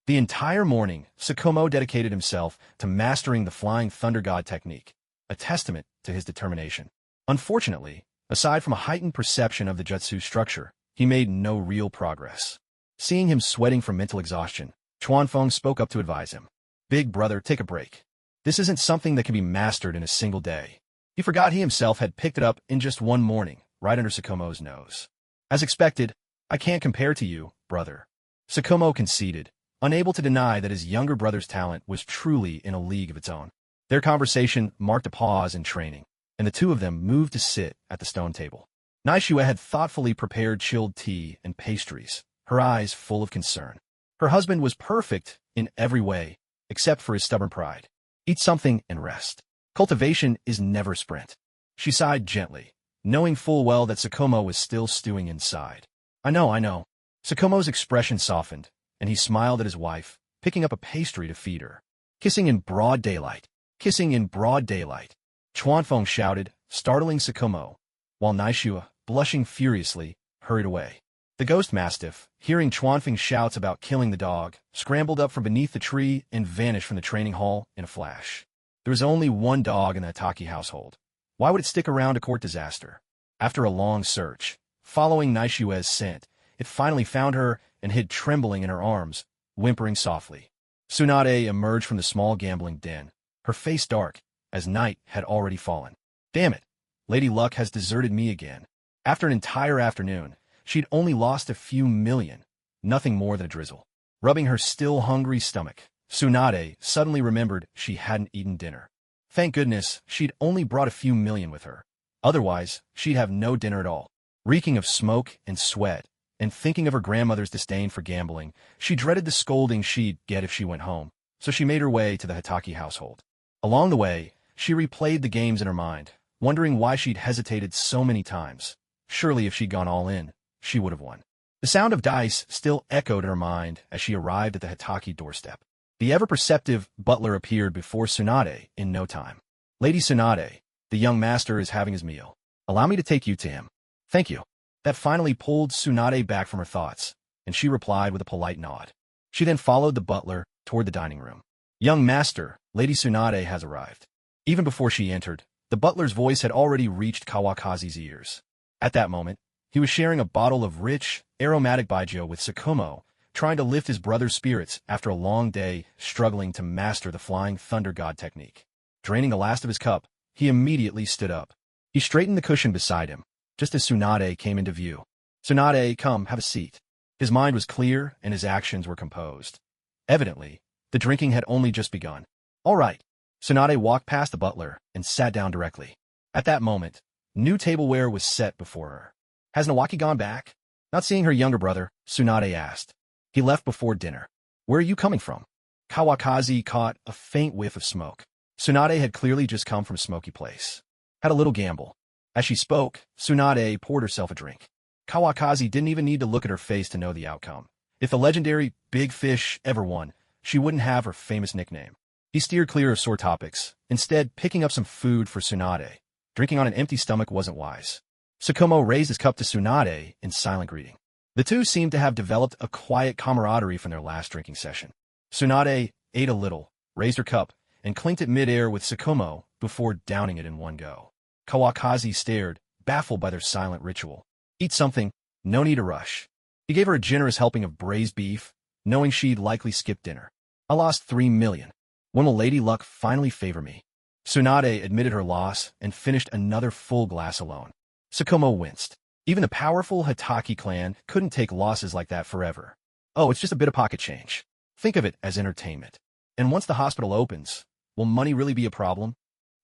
The entire morning, Sukumo dedicated himself to mastering the Flying Thunder God technique, a testament to his determination. Unfortunately, aside from a heightened perception of the jutsu structure, he made no real progress. Seeing him sweating from mental exhaustion, Chuanfeng spoke up to advise him. "Big brother, take a break. This isn't something that can be mastered in a single day." He forgot he himself had picked it up in just one morning, right under Sukumo's nose. "As expected, I can't compare to you, brother," Sukumo conceded, unable to deny that his younger brother's talent was truly in a league of its own. Their conversation marked a pause in training, and the 2 of them moved to sit at the stone table. Naishua had thoughtfully prepared chilled tea and pastries, her eyes full of concern. Her husband was perfect in every way, except for his stubborn pride. "Eat something and rest. Cultivation is never a sprint." She sighed gently, knowing full well that Sukumo was still stewing inside. I know. Sukumo's expression softened, and he smiled at his wife, picking up a pastry to feed her. Kissing in broad daylight. Chuanfeng shouted, startling Sukumo, while Naishua, blushing furiously, hurried away. The ghost mastiff, hearing Chuanfeng's shouts about killing the dog, scrambled up from beneath the tree and vanished from the training hall in a flash. There was only one dog in the Hitaki household. Why would it stick around to court disaster? After a long search, following Naishua's scent, it finally found her and hid trembling in her arms, whimpering softly. Tsunade emerged from the small gambling den, her face dark, as night had already fallen. "Damn it, Lady Luck has deserted me again." After an entire afternoon, she'd only lost a few million, nothing more than a drizzle. Rubbing her still hungry stomach, Tsunade suddenly remembered she hadn't eaten dinner. Thank goodness she'd only brought a few million with her. Otherwise, she'd have no dinner at all. Reeking of smoke and sweat, and thinking of her grandmother's disdain for gambling, she dreaded the scolding she'd get if she went home, so she made her way to the Hitaki household. Along the way, she replayed the games in her mind, wondering why she'd hesitated so many times. Surely if she'd gone all in, she would have won. The sound of dice still echoed in her mind as she arrived at the Hitaki doorstep. The ever-perceptive butler appeared before Tsunade in no time. "Lady Tsunade, the young master is having his meal. Allow me to take you to him." "Thank you." That finally pulled Tsunade back from her thoughts, and she replied with a polite nod. She then followed the butler toward the dining room. "Young master, Lady Tsunade has arrived." Even before she entered, the butler's voice had already reached Kawakazi's ears. At that moment, he was sharing a bottle of rich, aromatic baijiu with Sukumo, trying to lift his brother's spirits after a long day struggling to master the Flying Thunder God technique. Draining the last of his cup, he immediately stood up. He straightened the cushion beside him, just as Tsunade came into view. "Tsunade, come, have a seat." His mind was clear and his actions were composed. Evidently, the drinking had only just begun. "All right." Tsunade walked past the butler and sat down directly. At that moment, new tableware was set before her. "Has Nawaki gone back?" Not seeing her younger brother, Tsunade asked. "He left before dinner." "Where are you coming from?" Kawakazi caught a faint whiff of smoke. Tsunade had clearly just come from a smoky place. Had a little gamble. As she spoke, Tsunade poured herself a drink. Kawakazi didn't even need to look at her face to know the outcome. If the legendary Big Fish ever won, she wouldn't have her famous nickname. He steered clear of sore topics, instead picking up some food for Tsunade. Drinking on an empty stomach wasn't wise. Sukumo raised his cup to Tsunade in silent greeting. The two seemed to have developed a quiet camaraderie from their last drinking session. Tsunade ate a little, raised her cup, and clinked it mid-air with Sukumo before downing it in one go. Kawakaki stared, baffled by their silent ritual. Eat something, no need to rush. He gave her a generous helping of braised beef, knowing she'd likely skip dinner. I lost 3 million. When will Lady Luck finally favor me? Tsunade admitted her loss and finished another full glass alone. Sukumo winced. Even the powerful Hitaki clan couldn't take losses like that forever. Oh, it's just a bit of pocket change. Think of it as entertainment. And once the hospital opens, will money really be a problem?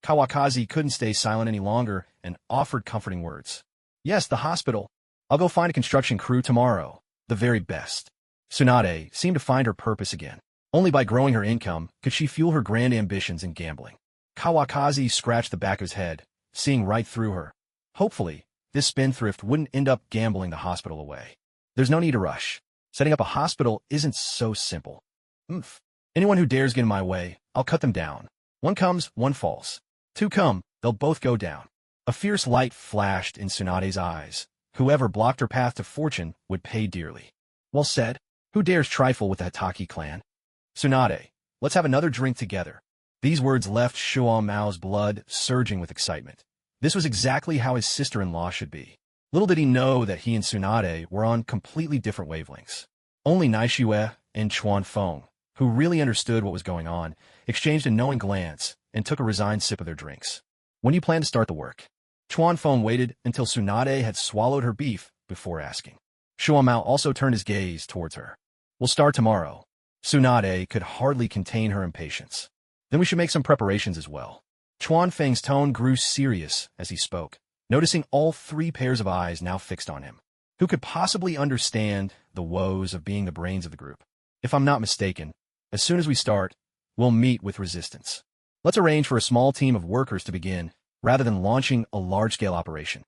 Kawakaki couldn't stay silent any longer and offered comforting words. Yes, the hospital. I'll go find a construction crew tomorrow. The very best. Tsunade seemed to find her purpose again. Only by growing her income could she fuel her grand ambitions in gambling. Kawakaki scratched the back of his head, seeing right through her. Hopefully, this spendthrift wouldn't end up gambling the hospital away. There's no need to rush. Setting up a hospital isn't so simple. Anyone who dares get in my way, I'll cut them down. One comes, one falls. Two come, they'll both go down. A fierce light flashed in Tsunade's eyes. Whoever blocked her path to fortune would pay dearly. Well said. Who dares trifle with the Hitaki clan? Tsunade, let's have another drink together. These words left Shuo Mao's blood surging with excitement. This was exactly how his sister-in-law should be. Little did he know that he and Tsunade were on completely different wavelengths. Only Naishue and Chuan Feng, who really understood what was going on, exchanged a knowing glance and took a resigned sip of their drinks. When do you plan to start the work? Chuan Feng waited until Tsunade had swallowed her beef before asking. Shuo Mao also turned his gaze towards her. We'll start tomorrow. Tsunade could hardly contain her impatience. Then we should make some preparations as well. Chuan Feng's tone grew serious as he spoke, noticing all 3 pairs of eyes now fixed on him. Who could possibly understand the woes of being the brains of the group? If I'm not mistaken, as soon as we start, we'll meet with resistance. Let's arrange for a small team of workers to begin, rather than launching a large-scale operation.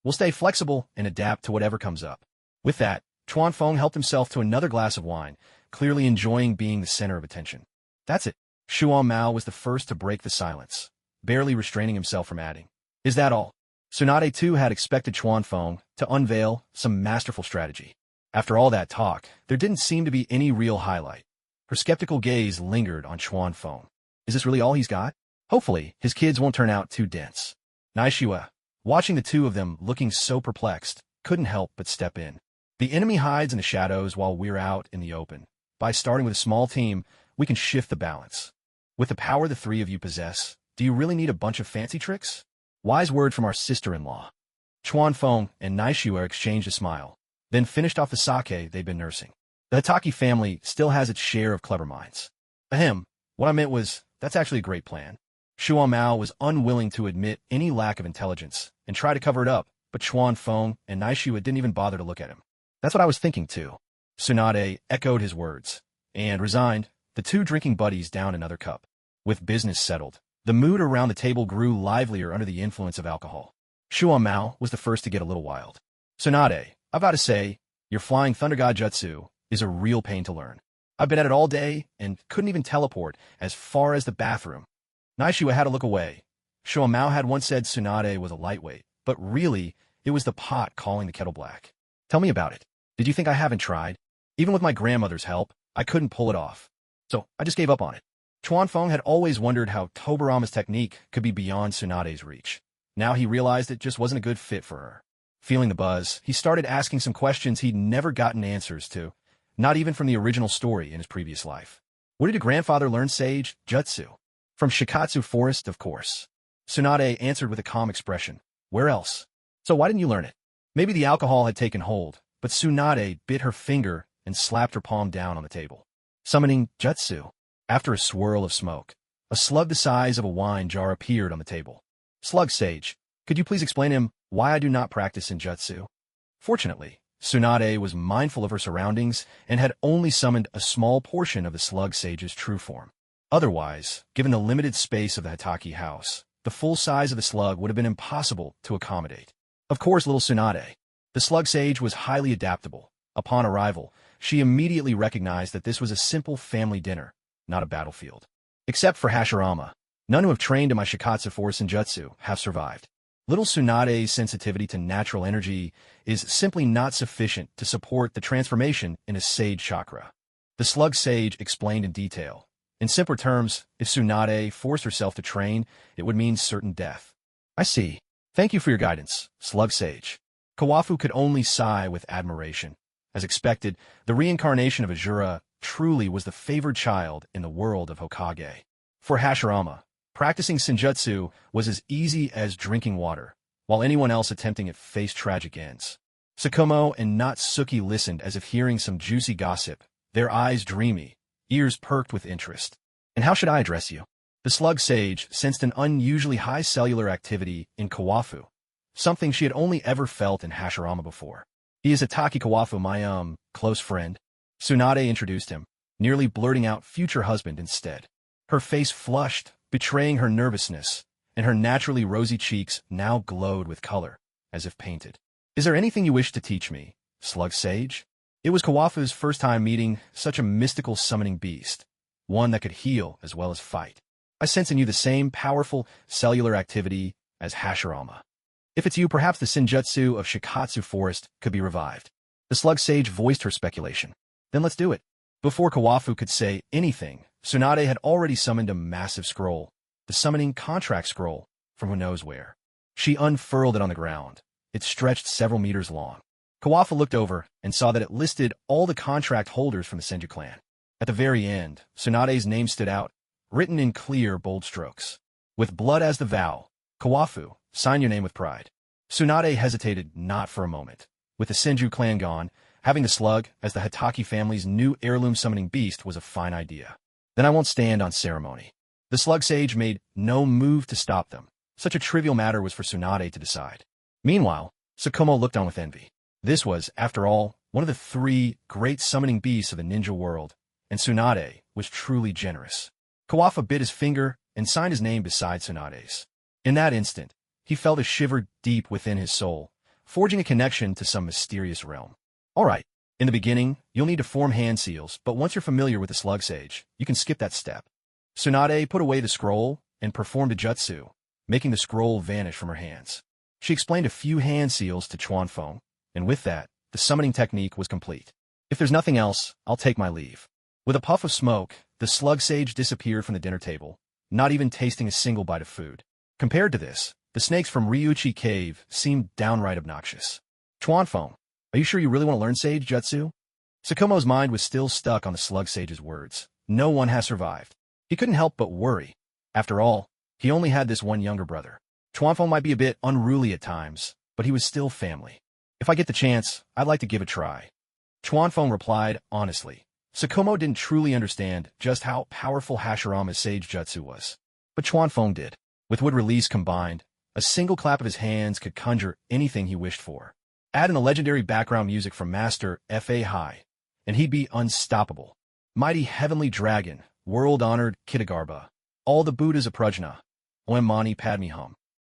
We'll stay flexible and adapt to whatever comes up. With that, Chuan Feng helped himself to another glass of wine, clearly enjoying being the center of attention. That's it. Shuo Mao was the first to break the silence, barely restraining himself from adding. Is that all? Tsunade too had expected Chuan Feng to unveil some masterful strategy. After all that talk, there didn't seem to be any real highlight. Her skeptical gaze lingered on Chuan Feng. Is this really all he's got? Hopefully, his kids won't turn out too dense. Naishue, watching the two of them looking so perplexed, couldn't help but step in. The enemy hides in the shadows while we're out in the open. By starting with a small team, we can shift the balance. With the power the 3 of you possess, do you really need a bunch of fancy tricks? Wise word from our sister-in-law. Chuan Feng and Naishue exchanged a smile, then finished off the sake they'd been nursing. The Hitaki family still has its share of clever minds. Ahem, what I meant was, that's actually a great plan. Shuo Mao was unwilling to admit any lack of intelligence and tried to cover it up, but Chuan Feng and Naishue didn't even bother to look at him. That's what I was thinking too. Tsunade echoed his words, and resigned, the 2 drinking buddies downed another cup. With business settled, the mood around the table grew livelier under the influence of alcohol. Shuo Mao was the first to get a little wild. Tsunade, I've got to say, your flying thunder god jutsu is a real pain to learn. I've been at it all day and couldn't even teleport as far as the bathroom. Naishue had to look away. Shuo Mao had once said Tsunade was a lightweight, but really, it was the pot calling the kettle black. Tell me about it. Did you think I haven't tried? Even with my grandmother's help, I couldn't pull it off. So I just gave up on it. Chuan Feng had always wondered how Tobarama's technique could be beyond Tsunade's reach. Now he realized it just wasn't a good fit for her. Feeling the buzz, he started asking some questions he'd never gotten answers to, not even from the original story in his previous life. Where did your grandfather learn sage jutsu? From Shikatsu Forest, of course. Tsunade answered with a calm expression. Where else? So why didn't you learn it? Maybe the alcohol had taken hold, but Tsunade bit her finger and slapped her palm down on the table. Summoning jutsu. After a swirl of smoke, a slug the size of a wine jar appeared on the table. Slug Sage, could you please explain to him why I do not practice in jutsu? Fortunately, Tsunade was mindful of her surroundings and had only summoned a small portion of the Slug Sage's true form. Otherwise, given the limited space of the Hitaki house, the full size of the slug would have been impossible to accommodate. Of course, little Tsunade. The Slug Sage was highly adaptable. Upon arrival, she immediately recognized that this was a simple family dinner, not a battlefield. Except for Hashirama, none who have trained in my Shikatsu Force and Jutsu have survived. Little Tsunade's sensitivity to natural energy is simply not sufficient to support the transformation in a Sage chakra. The Slug Sage explained in detail, In simpler terms, if Tsunade forced herself to train, it would mean certain death. I see. Thank you for your guidance, Slug Sage. Kawafu could only sigh with admiration. As expected, the reincarnation of Azura truly was the favored child in the world of Hokage. For Hashirama, practicing senjutsu was as easy as drinking water, while anyone else attempting it faced tragic ends. Sukumo and Natsuki listened as if hearing some juicy gossip, their eyes dreamy, ears perked with interest. And how should I address you? The Slug Sage sensed an unusually high cellular activity in Kawafu, something she had only ever felt in Hashirama before. He is Hitaki Kawafu, my, close friend. Tsunade introduced him, nearly blurting out future husband instead. Her face flushed, betraying her nervousness, and her naturally rosy cheeks now glowed with color, as if painted. Is there anything you wish to teach me, Slug Sage? It was Kawafu's first time meeting such a mystical summoning beast, one that could heal as well as fight. I sense in you the same powerful cellular activity as Hashirama. If it's you, perhaps the senjutsu of Shikatsu Forest could be revived. The Slug Sage voiced her speculation. Then let's do it. Before Kawafu could say anything, Tsunade had already summoned a massive scroll, the summoning contract scroll, from who knows where. She unfurled it on the ground. It stretched several meters long. Kawafu looked over and saw that it listed all the contract holders from the Senju clan. At the very end, Tsunade's name stood out, written in clear, bold strokes. With blood as the vow, Kawafu, sign your name with pride. Tsunade hesitated not for a moment. With the Senju clan gone, having the slug as the Hitaki family's new heirloom summoning beast was a fine idea. Then I won't stand on ceremony. The Slug Sage made no move to stop them. Such a trivial matter was for Tsunade to decide. Meanwhile, Sukumo looked on with envy. This was, after all, one of the three great summoning beasts of the ninja world, and Tsunade was truly generous. Kawafu bit his finger and signed his name beside Tsunade's. In that instant, he felt a shiver deep within his soul, forging a connection to some mysterious realm. All right, in the beginning, you'll need to form hand seals, but once you're familiar with the Slug Sage, you can skip that step. Tsunade put away the scroll and performed a jutsu, making the scroll vanish from her hands. She explained a few hand seals to Chuanfeng, and with that, the summoning technique was complete. If there's nothing else, I'll take my leave. With a puff of smoke, the Slug Sage disappeared from the dinner table, not even tasting a single bite of food. Compared to this, the snakes from Ryuchi Cave seemed downright obnoxious. Chuanfeng, are you sure you really want to learn Sage Jutsu? Sukumo's mind was still stuck on the Slug Sage's words. No one has survived. He couldn't help but worry. After all, he only had this one younger brother. Chuanfeng might be a bit unruly at times, but he was still family. If I get the chance, I'd like to give it a try. Chuanfeng replied honestly. Sukumo didn't truly understand just how powerful Hashirama's Sage Jutsu was. But Chuanfeng did. With wood release combined, a single clap of his hands could conjure anything he wished for. Add in the legendary background music from Master F.A. High, and he'd be unstoppable. Mighty heavenly dragon, world-honored Kitagarbha, all the Buddhas of Prajna, Om Mani Padme Hum.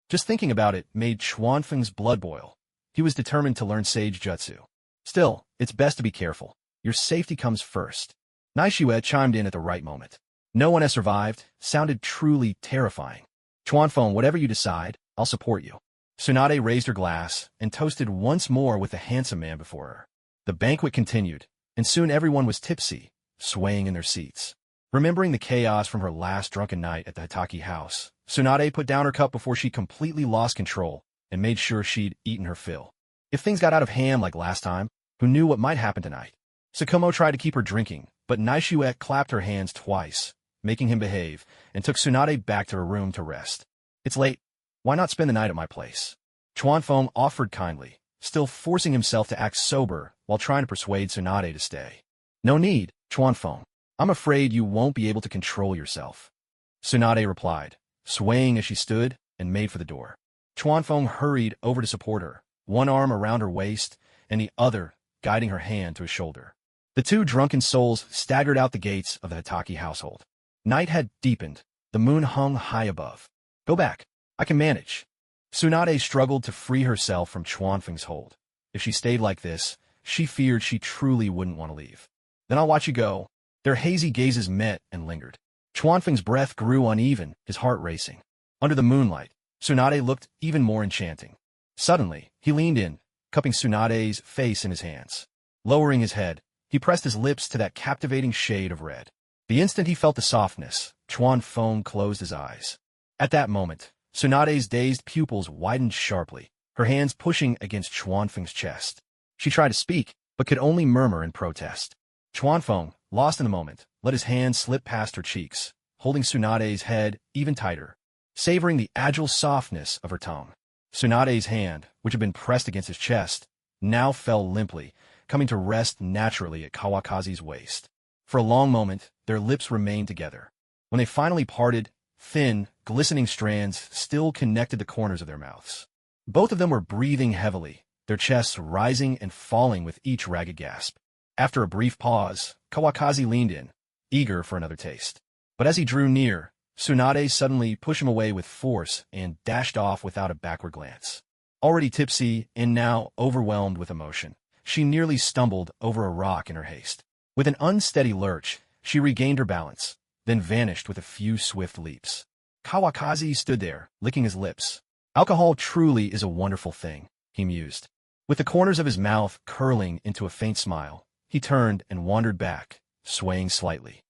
Just thinking about it made Chuanfeng's blood boil. He was determined to learn Sage Jutsu. Still, it's best to be careful. Your safety comes first. Naishue chimed in at the right moment. No one has survived sounded truly terrifying. Chuanfeng, whatever you decide, I'll support you. Tsunade raised her glass and toasted once more with the handsome man before her. The banquet continued, and soon everyone was tipsy, swaying in their seats. Remembering the chaos from her last drunken night at the Hitaki house, Tsunade put down her cup before she completely lost control and made sure she'd eaten her fill. If things got out of hand like last time, who knew what might happen tonight? Sukumo tried to keep her drinking, but Naishue clapped her hands twice, making him behave, and took Tsunade back to her room to rest. It's late. Why not spend the night at my place? Chuanfeng offered kindly, still forcing himself to act sober while trying to persuade Tsunade to stay. No need, Chuanfeng. I'm afraid you won't be able to control yourself. Tsunade replied, swaying as she stood and made for the door. Chuanfeng hurried over to support her, one arm around her waist and the other guiding her hand to his shoulder. The two drunken souls staggered out the gates of the Hitaki household. Night had deepened. The moon hung high above. Go back. I can manage. Tsunade struggled to free herself from Chuanfeng's hold. If she stayed like this, she feared she truly wouldn't want to leave. Then I'll watch you go. Their hazy gazes met and lingered. Chuanfeng's breath grew uneven, his heart racing. Under the moonlight, Tsunade looked even more enchanting. Suddenly, he leaned in, cupping Tsunade's face in his hands. Lowering his head, he pressed his lips to that captivating shade of red. The instant he felt the softness, Chuan Feng closed his eyes. At that moment, Tsunade's dazed pupils widened sharply, her hands pushing against Chuan Feng's chest. She tried to speak, but could only murmur in protest. Chuan Feng, lost in the moment, let his hand slip past her cheeks, holding Tsunade's head even tighter, savoring the agile softness of her tongue. Tsunade's hand, which had been pressed against his chest, now fell limply, coming to rest naturally at Kawakazi's waist. For a long moment, their lips remained together. When they finally parted, thin, glistening strands still connected the corners of their mouths. Both of them were breathing heavily, their chests rising and falling with each ragged gasp. After a brief pause, Kawakazi leaned in, eager for another taste. But as he drew near, Tsunade suddenly pushed him away with force and dashed off without a backward glance. Already tipsy and now overwhelmed with emotion, she nearly stumbled over a rock in her haste. With an unsteady lurch, she regained her balance, then vanished with a few swift leaps. Kawakazi stood there, licking his lips. Alcohol truly is a wonderful thing, he mused. With the corners of his mouth curling into a faint smile, he turned and wandered back, swaying slightly.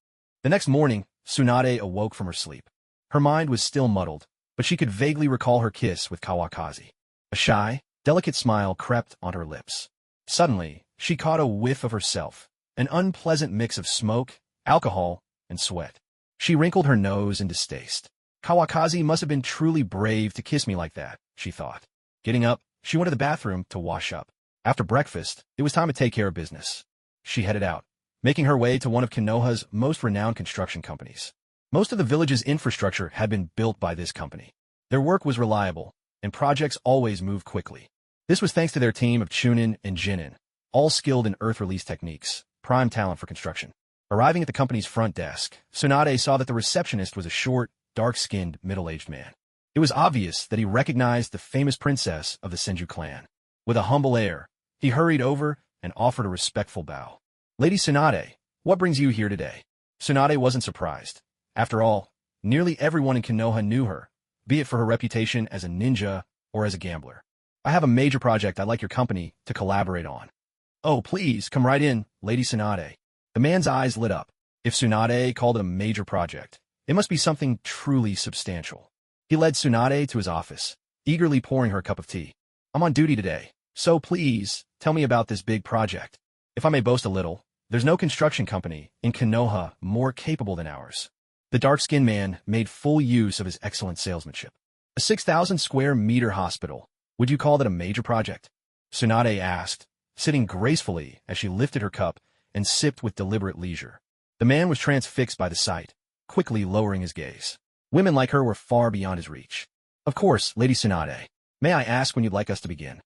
The next morning, Tsunade awoke from her sleep. Her mind was still muddled, but she could vaguely recall her kiss with Kawakazi. A shy, delicate smile crept on her lips. Suddenly, she caught a whiff of herself, an unpleasant mix of smoke, alcohol, and sweat. She wrinkled her nose in distaste. Kawakazi must have been truly brave to kiss me like that, she thought. Getting up, she went to the bathroom to wash up. After breakfast, it was time to take care of business. She headed out, making her way to one of Konoha's most renowned construction companies. Most of the village's infrastructure had been built by this company. Their work was reliable, and projects always moved quickly. This was thanks to their team of Chunin and Jinin, all skilled in earth release techniques, prime talent for construction. Arriving at the company's front desk, Tsunade saw that the receptionist was a short, dark-skinned, middle-aged man. It was obvious that he recognized the famous princess of the Senju clan. With a humble air, he hurried over and offered a respectful bow. "Lady Tsunade, what brings you here today?" Tsunade wasn't surprised. After all, nearly everyone in Konoha knew her, be it for her reputation as a ninja or as a gambler. "I have a major project I'd like your company to collaborate on." "Oh, please, come right in, Lady Tsunade." The man's eyes lit up. If Tsunade called it a major project, it must be something truly substantial. He led Tsunade to his office, eagerly pouring her a cup of tea. "I'm on duty today, so please, tell me about this big project. If I may boast a little, there's no construction company in Konoha more capable than ours." The dark-skinned man made full use of his excellent salesmanship. "A 6,000 square meter hospital. Would you call that a major project?" Tsunade asked, sitting gracefully as she lifted her cup and sipped with deliberate leisure. The man was transfixed by the sight, quickly lowering his gaze. Women like her were far beyond his reach. "Of course, Lady Tsunade. May I ask when you'd like us to begin?"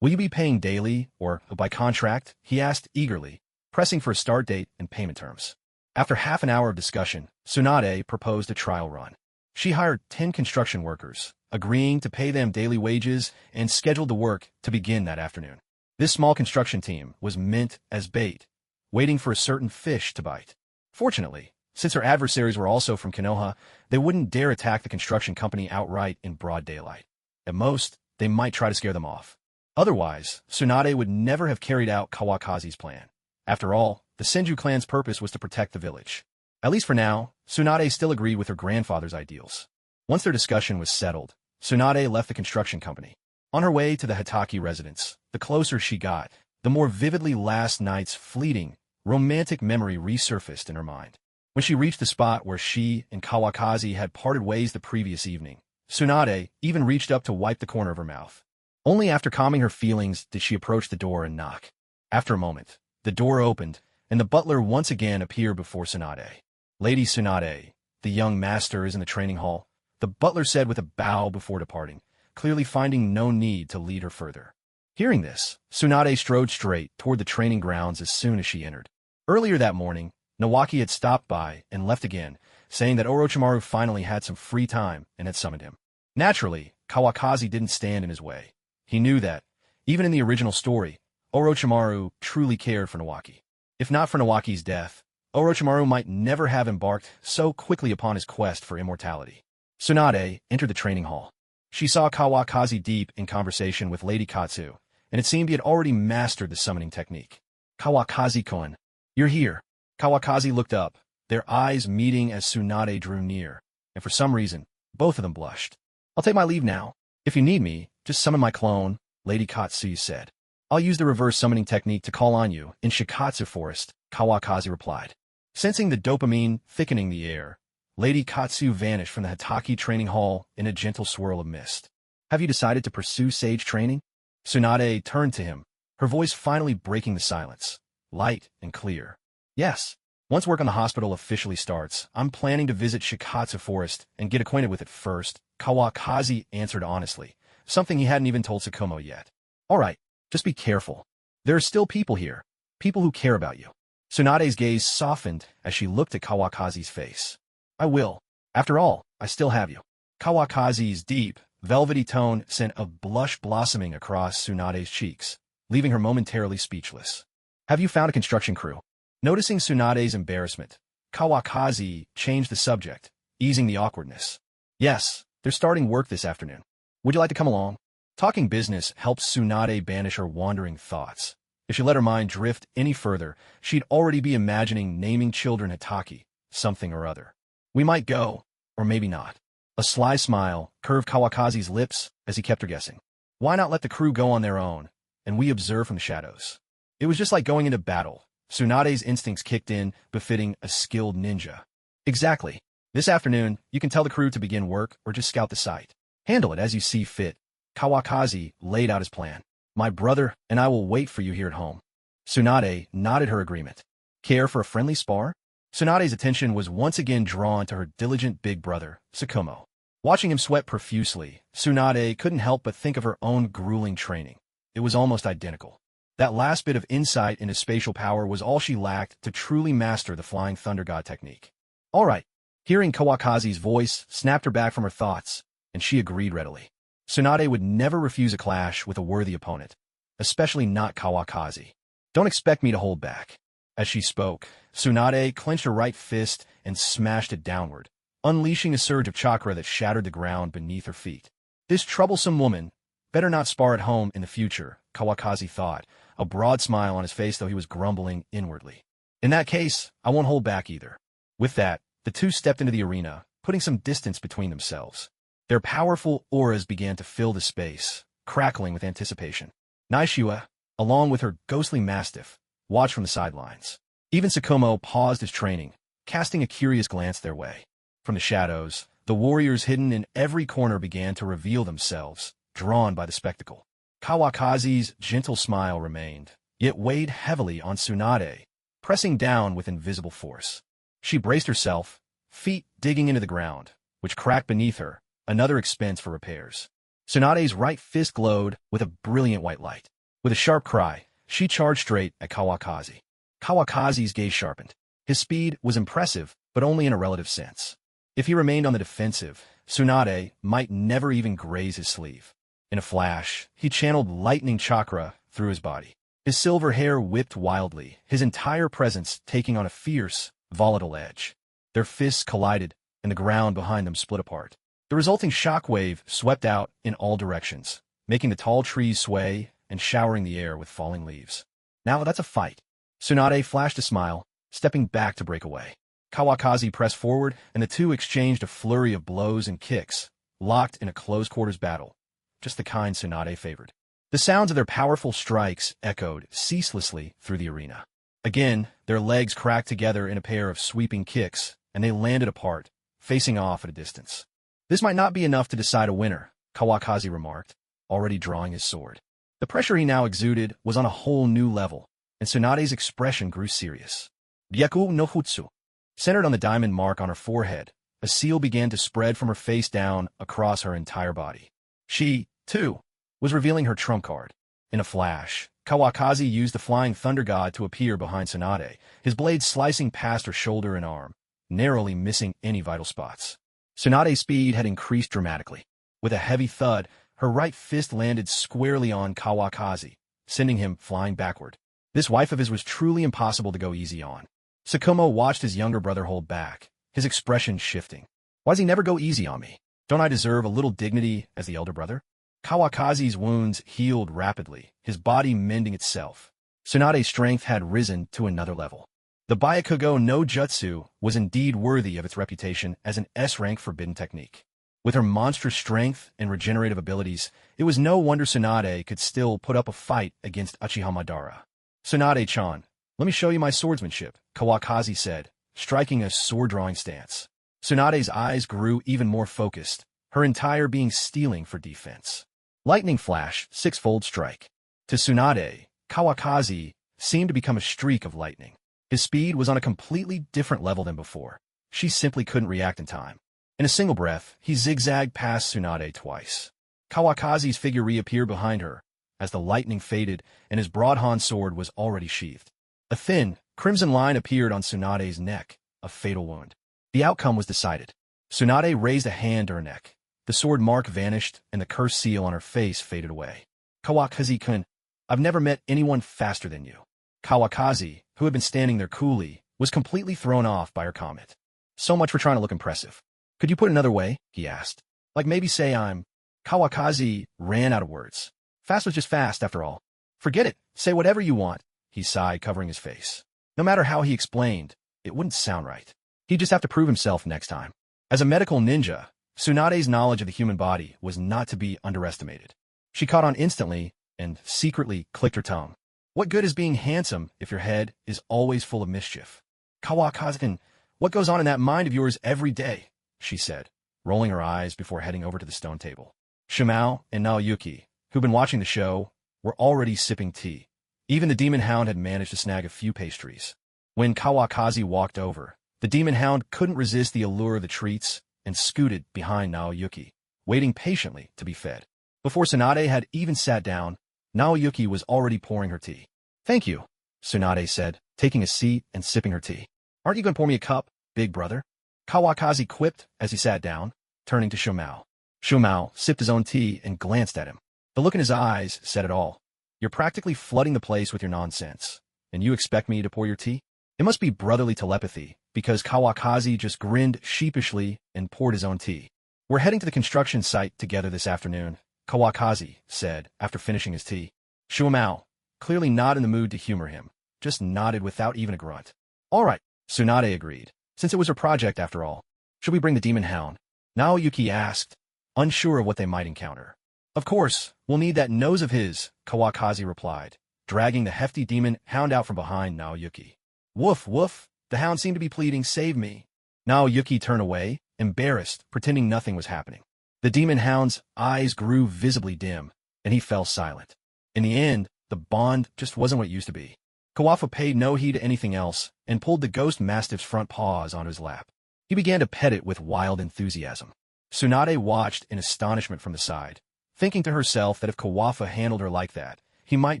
"Will you be paying daily or by contract?" he asked eagerly, pressing for a start date and payment terms. After half an hour of discussion, Tsunade proposed a trial run. She hired 10 construction workers, agreeing to pay them daily wages and scheduled the work to begin that afternoon. This small construction team was meant as bait, waiting for a certain fish to bite. Fortunately, since her adversaries were also from Konoha, they wouldn't dare attack the construction company outright in broad daylight. At most, they might try to scare them off. Otherwise, Tsunade would never have carried out Kawakazi's plan. After all, the Senju clan's purpose was to protect the village. At least for now, Tsunade still agreed with her grandfather's ideals. Once their discussion was settled, Tsunade left the construction company. On her way to the Hitaki residence, the closer she got, the more vividly last night's fleeting, romantic memory resurfaced in her mind. When she reached the spot where she and Kawakazi had parted ways the previous evening, Tsunade even reached up to wipe the corner of her mouth. Only after calming her feelings did she approach the door and knock. After a moment, the door opened, and the butler once again appeared before Tsunade. "Lady Tsunade, the young master is in the training hall," the butler said with a bow before departing, clearly finding no need to lead her further. Hearing this, Tsunade strode straight toward the training grounds as soon as she entered. Earlier that morning, Nawaki had stopped by and left again, saying that Orochimaru finally had some free time and had summoned him. Naturally, Kawakazi didn't stand in his way. He knew that, even in the original story, Orochimaru truly cared for Nawaki. If not for Nawaki's death, Orochimaru might never have embarked so quickly upon his quest for immortality. Tsunade entered the training hall. She saw Kawakazi deep in conversation with Lady Katsu, and it seemed he had already mastered the summoning technique. "Kawakazi-kun, you're here." Kawakazi looked up, their eyes meeting as Tsunade drew near, and for some reason, both of them blushed. "I'll take my leave now. If you need me, just summon my clone," Lady Katsuyu said. "I'll use the reverse summoning technique to call on you in Shikatsu Forest," Kawakazi replied. Sensing the dopamine thickening the air, Lady Katsuyu vanished from the Hitaki training hall in a gentle swirl of mist. "Have you decided to pursue sage training?" Tsunade turned to him, her voice finally breaking the silence, light and clear. "Yes. Once work on the hospital officially starts, I'm planning to visit Shikatsu Forest and get acquainted with it first," Kawakazi answered honestly, something he hadn't even told Sukumo yet. "All right, just be careful. There are still people here, people who care about you." Tsunade's gaze softened as she looked at Kawakazi's face. "I will. After all, I still have you." Kawakazi's deep, velvety tone sent a blush blossoming across Tsunade's cheeks, leaving her momentarily speechless. "Have you found a construction crew?" Noticing Tsunade's embarrassment, Kawakazi changed the subject, easing the awkwardness. "Yes, they're starting work this afternoon. Would you like to come along?" Talking business helped Tsunade banish her wandering thoughts. If she let her mind drift any further, she'd already be imagining naming children Hitaki, something or other. "We might go, or maybe not." A sly smile curved Kawakazi's lips as he kept her guessing. "Why not let the crew go on their own, and we observe from the shadows?" It was just like going into battle. Tsunade's instincts kicked in, befitting a skilled ninja. "Exactly. This afternoon, you can tell the crew to begin work or just scout the site. Handle it as you see fit." Kawakazi laid out his plan. "My brother and I will wait for you here at home." Tsunade nodded her agreement. "Care for a friendly spar?" Tsunade's attention was once again drawn to her diligent big brother, Sukumo. Watching him sweat profusely, Tsunade couldn't help but think of her own grueling training. It was almost identical. That last bit of insight into spatial power was all she lacked to truly master the Flying Thunder God technique. "All right." Hearing Kawakazi's voice snapped her back from her thoughts, and she agreed readily. Tsunade would never refuse a clash with a worthy opponent, especially not Kawakazi. "Don't expect me to hold back." As she spoke, Tsunade clenched her right fist and smashed it downward, unleashing a surge of chakra that shattered the ground beneath her feet. This troublesome woman better not spar at home in the future, Kawakazi thought, a broad smile on his face though he was grumbling inwardly. "In that case, I won't hold back either." With that, the two stepped into the arena, putting some distance between themselves. Their powerful auras began to fill the space, crackling with anticipation. Naishua, along with her ghostly mastiff, watched from the sidelines. Even Sukumo paused his training, casting a curious glance their way. From the shadows, the warriors hidden in every corner began to reveal themselves, drawn by the spectacle. Kawakazi's gentle smile remained, yet weighed heavily on Tsunade, pressing down with invisible force. She braced herself, feet digging into the ground, which cracked beneath her, another expense for repairs. Tsunade's right fist glowed with a brilliant white light. With a sharp cry, she charged straight at Kawakazi. Kawakazi's gaze sharpened. His speed was impressive, but only in a relative sense. If he remained on the defensive, Tsunade might never even graze his sleeve. In a flash, he channeled lightning chakra through his body. His silver hair whipped wildly, his entire presence taking on a fierce, volatile edge. Their fists collided, and the ground behind them split apart. The resulting shockwave swept out in all directions, making the tall trees sway and showering the air with falling leaves. "Now that's a fight." Tsunade flashed a smile, stepping back to break away. Kawakazi pressed forward, and the two exchanged a flurry of blows and kicks, locked in a close-quarters battle, just the kind Tsunade favored. The sounds of their powerful strikes echoed ceaselessly through the arena. Again, their legs cracked together in a pair of sweeping kicks, and they landed apart, facing off at a distance. "This might not be enough to decide a winner," Kawakazi remarked, already drawing his sword. The pressure he now exuded was on a whole new level, and Tsunade's expression grew serious. Ryaku no Jutsu. Centered on the diamond mark on her forehead, a seal began to spread from her face down across her entire body. She, too, was revealing her trump card. In a flash, Kawakazi used the Flying Thunder God to appear behind Tsunade, his blade slicing past her shoulder and arm, narrowly missing any vital spots. Tsunade's speed had increased dramatically. With a heavy thud, her right fist landed squarely on Kawakazi, sending him flying backward. This wife of his was truly impossible to go easy on. Sukumo watched his younger brother hold back, his expression shifting. "Why does he never go easy on me? Don't I deserve a little dignity as the elder brother?" Kawakazi's wounds healed rapidly, his body mending itself. Tsunade's strength had risen to another level. The Byakugo no Jutsu was indeed worthy of its reputation as an S-rank forbidden technique. With her monstrous strength and regenerative abilities, it was no wonder Tsunade could still put up a fight against Uchiha Madara. "Tsunade-chan, let me show you my swordsmanship," Kawakazi said, striking a sword-drawing stance. Tsunade's eyes grew even more focused, her entire being steeling for defense. Lightning flash, six-fold strike. To Tsunade, Kawakazi seemed to become a streak of lightning. His speed was on a completely different level than before. She simply couldn't react in time. In a single breath, he zigzagged past Tsunade twice. Kawakazi's figure reappeared behind her, as the lightning faded and his broad-hand sword was already sheathed. A thin, crimson line appeared on Tsunade's neck, a fatal wound. The outcome was decided. Tsunade raised a hand to her neck. The sword mark vanished, and the cursed seal on her face faded away. "Kawakazi-kun, I've never met anyone faster than you." Kawakazi, who had been standing there coolly, was completely thrown off by her comment. "So much for trying to look impressive. Could you put it another way?" he asked. "Like maybe say I'm—" Kawakazi ran out of words. Fast was just fast, after all. "Forget it. Say whatever you want," he sighed, covering his face. No matter how he explained, it wouldn't sound right. He'd just have to prove himself next time. As a medical ninja, Tsunade's knowledge of the human body was not to be underestimated. She caught on instantly and secretly clicked her tongue. What good is being handsome if your head is always full of mischief? "Kawakazi-kun, what goes on in that mind of yours every day?" she said, rolling her eyes before heading over to the stone table. Shimao and Naoyuki, who'd been watching the show, were already sipping tea. Even the demon hound had managed to snag a few pastries. When Kawakazi walked over, the demon hound couldn't resist the allure of the treats and scooted behind Naoyuki, waiting patiently to be fed. Before Tsunade had even sat down, Naoyuki was already pouring her tea. "Thank you," Tsunade said, taking a seat and sipping her tea. "Aren't you going to pour me a cup, big brother?" Kawakazi quipped as he sat down, turning to Shimao. Shimao sipped his own tea and glanced at him. The look in his eyes said it all. "You're practically flooding the place with your nonsense, and you expect me to pour your tea?" It must be brotherly telepathy, because Kawakazi just grinned sheepishly and poured his own tea. "We're heading to the construction site together this afternoon," Kawakazi said after finishing his tea. Shimao, clearly not in the mood to humor him, just nodded without even a grunt. "All right," Tsunade agreed, since it was her project after all. "Should we bring the demon hound?" Naoyuki asked, unsure of what they might encounter. "Of course, we'll need that nose of his," Kawakazi replied, dragging the hefty demon hound out from behind Naoyuki. "Woof, woof," the hound seemed to be pleading, "save me." Naoyuki turned away, embarrassed, pretending nothing was happening. The demon hound's eyes grew visibly dim, and he fell silent. In the end, the bond just wasn't what it used to be. Kawafa paid no heed to anything else and pulled the ghost mastiff's front paws onto his lap. He began to pet it with wild enthusiasm. Tsunade watched in astonishment from the side, thinking to herself that if Kawafa handled her like that, he might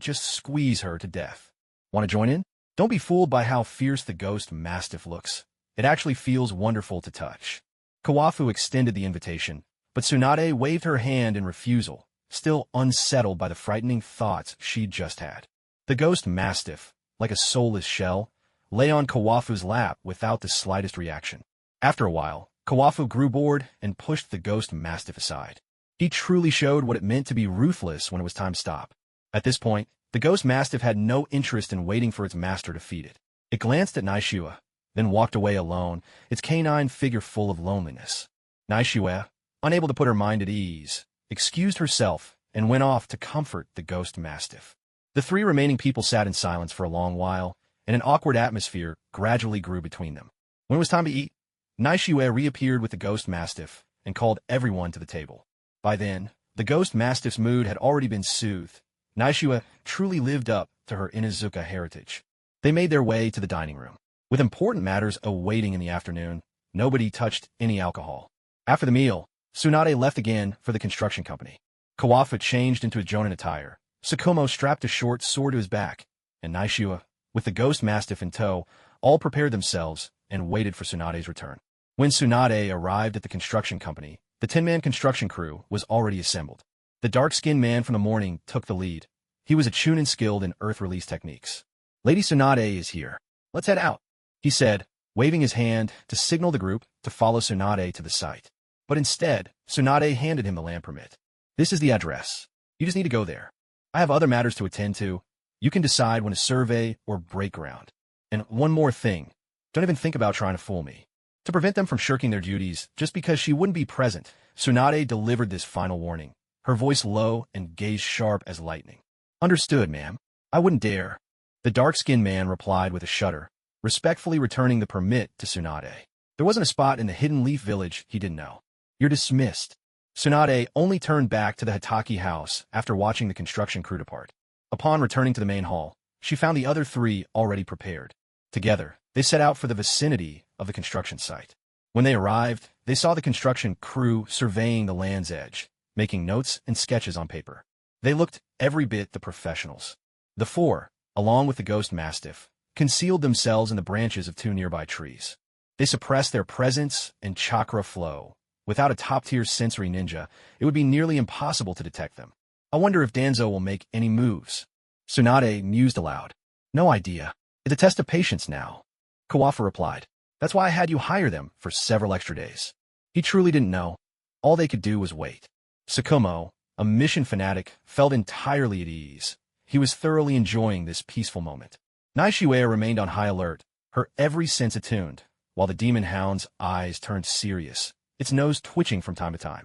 just squeeze her to death. "Want to join in?" Don't be fooled by how fierce the ghost mastiff looks. It actually feels wonderful to touch. Kawafu extended the invitation, but Tsunade waved her hand in refusal, still unsettled by the frightening thoughts she'd just had. The ghost mastiff, like a soulless shell, lay on Kawafu's lap without the slightest reaction. After a while, Kawafu grew bored and pushed the ghost mastiff aside. He truly showed what it meant to be ruthless when it was time to stop. At this point, the ghost mastiff had no interest in waiting for its master to feed it. It glanced at Naishua, then walked away alone, its canine figure full of loneliness. Naishua, unable to put her mind at ease, excused herself and went off to comfort the ghost mastiff. The three remaining people sat in silence for a long while, and an awkward atmosphere gradually grew between them. When it was time to eat, Naishua reappeared with the ghost mastiff and called everyone to the table. By then, the ghost mastiff's mood had already been soothed. Naishua truly lived up to her Inuzuka heritage. They made their way to the dining room. With important matters awaiting in the afternoon, nobody touched any alcohol. After the meal, Tsunade left again for the construction company. Kawafa changed into a jonin attire. Sukumo strapped a short sword to his back, and Naishua, with the ghost mastiff in tow, all prepared themselves and waited for Tsunade's return. When Tsunade arrived at the construction company, the 10-man construction crew was already assembled. The dark-skinned man from the morning took the lead. He was a chunin skilled in earth release techniques. "Lady Tsunade is here. Let's head out," he said, waving his hand to signal the group to follow Tsunade to the site. But instead, Tsunade handed him the land permit. "This is the address. You just need to go there. I have other matters to attend to. You can decide when to survey or break ground." And one more thing. Don't even think about trying to fool me. To prevent them from shirking their duties, just because she wouldn't be present, Tsunade delivered this final warning, her voice low and gaze sharp as lightning. Understood, ma'am. I wouldn't dare. The dark-skinned man replied with a shudder, respectfully returning the permit to Tsunade. There wasn't a spot in the Hidden Leaf Village he didn't know. You're dismissed. Tsunade only turned back to the Hitaki house after watching the construction crew depart. Upon returning to the main hall, she found the other three already prepared. Together, they set out for the vicinity of the construction site. When they arrived, they saw the construction crew surveying the land's edge, making notes and sketches on paper. They looked every bit the professionals. The four, along with the ghost mastiff, concealed themselves in the branches of two nearby trees. They suppressed their presence and chakra flow. Without a top-tier sensory ninja, it would be nearly impossible to detect them. I wonder if Danzo will make any moves. Tsunade mused aloud. No idea. It's a test of patience now. Kawaki replied. That's why I had you hire them for several extra days. He truly didn't know. All they could do was wait. Sukumo, a mission fanatic, felt entirely at ease. He was thoroughly enjoying this peaceful moment. Naishiwea remained on high alert, her every sense attuned, while the demon hound's eyes turned serious, its nose twitching from time to time.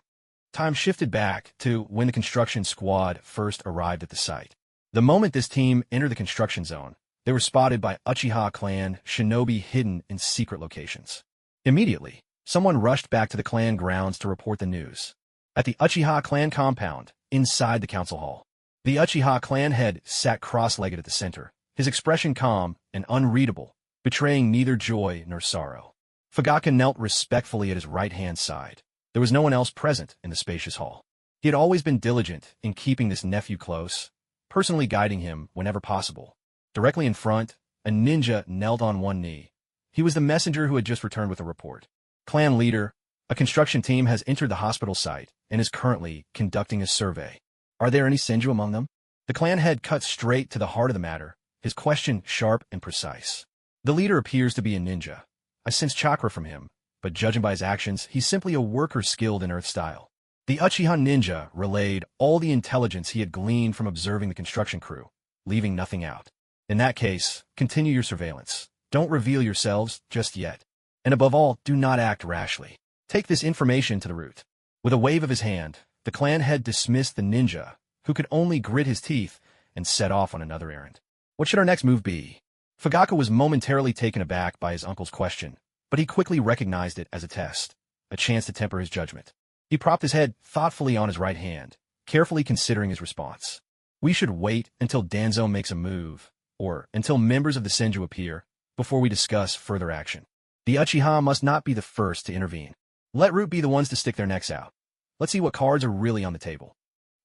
Time shifted back to when the construction squad first arrived at the site. The moment this team entered the construction zone, they were spotted by Uchiha clan shinobi hidden in secret locations. Immediately, someone rushed back to the clan grounds to report the news. At the Uchiha clan compound, inside the council hall, the Uchiha clan head sat cross-legged at the center, his expression calm and unreadable, betraying neither joy nor sorrow. Fugaku knelt respectfully at his right-hand side. There was no one else present in the spacious hall. He had always been diligent in keeping this nephew close, personally guiding him whenever possible. Directly in front, a ninja knelt on one knee. He was the messenger who had just returned with a report. Clan leader, a construction team has entered the hospital site and is currently conducting a survey. Are there any Senju among them? The clan head cut straight to the heart of the matter, his question sharp and precise. The leader appears to be a ninja. I sense chakra from him, but judging by his actions, he's simply a worker skilled in earth style. The Uchiha ninja relayed all the intelligence he had gleaned from observing the construction crew, leaving nothing out. In that case, continue your surveillance. Don't reveal yourselves just yet. And above all, do not act rashly. Take this information to the root. With a wave of his hand, the clan head dismissed the ninja, who could only grit his teeth, and set off on another errand. What should our next move be? Fugaku was momentarily taken aback by his uncle's question, but he quickly recognized it as a test, a chance to temper his judgment. He propped his head thoughtfully on his right hand, carefully considering his response. We should wait until Danzo makes a move, or until members of the Senju appear, before we discuss further action. The Uchiha must not be the first to intervene. Let Root be the ones to stick their necks out. Let's see what cards are really on the table.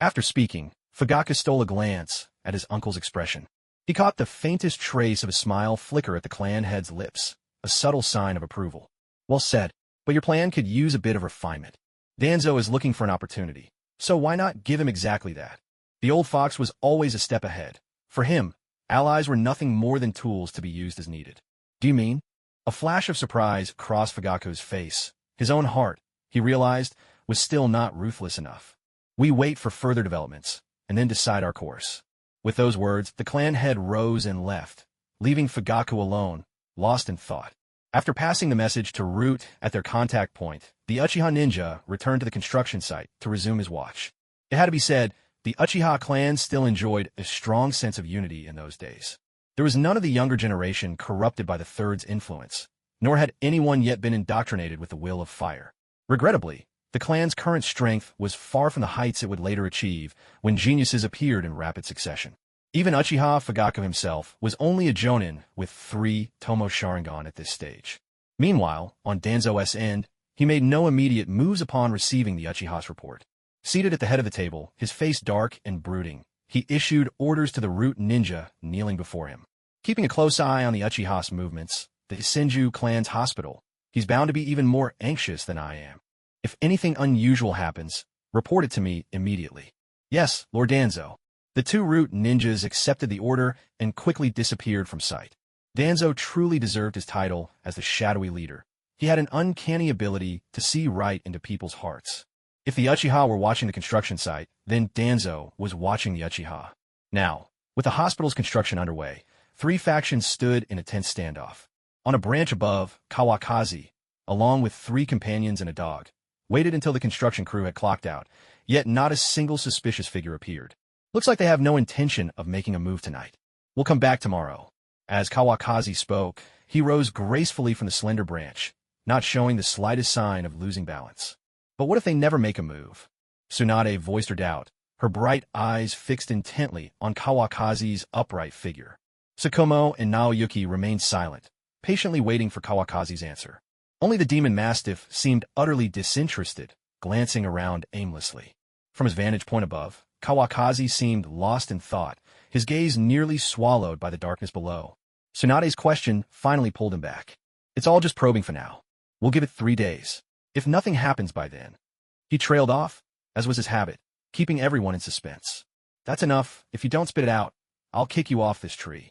After speaking, Fugaku stole a glance at his uncle's expression. He caught the faintest trace of a smile flicker at the clan head's lips, a subtle sign of approval. Well said, but your plan could use a bit of refinement. Danzo is looking for an opportunity, so why not give him exactly that? The old fox was always a step ahead. For him, allies were nothing more than tools to be used as needed. Do you mean? A flash of surprise crossed Fugaku's face. His own heart, he realized, was still not ruthless enough. We wait for further developments, and then decide our course. With those words, the clan head rose and left, leaving Fugaku alone, lost in thought. After passing the message to Root at their contact point, the Uchiha ninja returned to the construction site to resume his watch. It had to be said, the Uchiha clan still enjoyed a strong sense of unity in those days. There was none of the younger generation corrupted by the Third's influence, nor had anyone yet been indoctrinated with the will of fire. Regrettably, the clan's current strength was far from the heights it would later achieve when geniuses appeared in rapid succession. Even Uchiha Fugaku himself was only a jonin with 3 Tomo Sharingan at this stage. Meanwhile, on Danzo's end, he made no immediate moves upon receiving the Uchiha's report. Seated at the head of the table, his face dark and brooding, he issued orders to the Root ninja kneeling before him. Keeping a close eye on the Uchiha's movements, the Senju clan's hospital, he's bound to be even more anxious than I am. If anything unusual happens, report it to me immediately. Yes, Lord Danzo. The 2 Root ninjas accepted the order and quickly disappeared from sight. Danzo truly deserved his title as the shadowy leader. He had an uncanny ability to see right into people's hearts. If the Uchiha were watching the construction site, then Danzo was watching the Uchiha. Now, with the hospital's construction underway, Three factions stood in a tense standoff. On a branch above, Kawakazi, along with 3 companions and a dog, waited until the construction crew had clocked out, yet not a single suspicious figure appeared. Looks like they have no intention of making a move tonight. We'll come back tomorrow. As Kawakazi spoke, he rose gracefully from the slender branch, not showing the slightest sign of losing balance. But what if they never make a move? Tsunade voiced her doubt, her bright eyes fixed intently on Kawakazi's upright figure. Sukumo and Naoyuki remained silent, patiently waiting for Kawakazi's answer. Only the demon mastiff seemed utterly disinterested, glancing around aimlessly. From his vantage point above, Kawakazi seemed lost in thought, his gaze nearly swallowed by the darkness below. Tsunade's question finally pulled him back. It's all just probing for now. We'll give it 3 days. If nothing happens by then. He trailed off, as was his habit, keeping everyone in suspense. That's enough. If you don't spit it out, I'll kick you off this tree.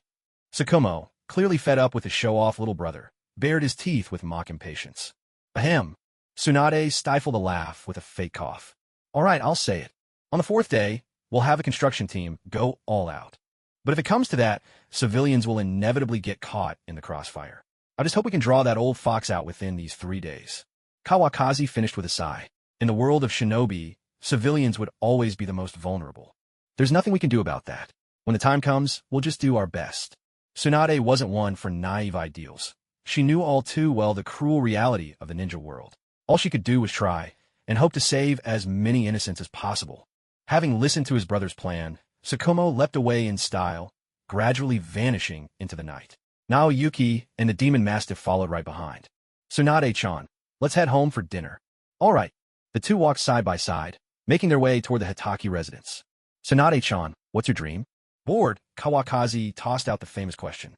Sukumo, clearly fed up with his show-off little brother, bared his teeth with mock impatience. Ahem. Tsunade stifled a laugh with a fake cough. All right, I'll say it. On the 4th day, we'll have a construction team go all out. But if it comes to that, civilians will inevitably get caught in the crossfire. I just hope we can draw that old fox out within these 3 days. Kawakazi finished with a sigh. In the world of shinobi, civilians would always be the most vulnerable. There's nothing we can do about that. When the time comes, we'll just do our best. Tsunade wasn't one for naive ideals. She knew all too well the cruel reality of the ninja world. All she could do was try, and hope to save as many innocents as possible. Having listened to his brother's plan, Sukumo leapt away in style, gradually vanishing into the night. Naoyuki and the demon mastiff followed right behind. Tsunade-chan, let's head home for dinner. All right. The two walked side by side, making their way toward the Hitaki residence. Tsunade-chan, what's your dream? Bored, Kawakazi tossed out the famous question.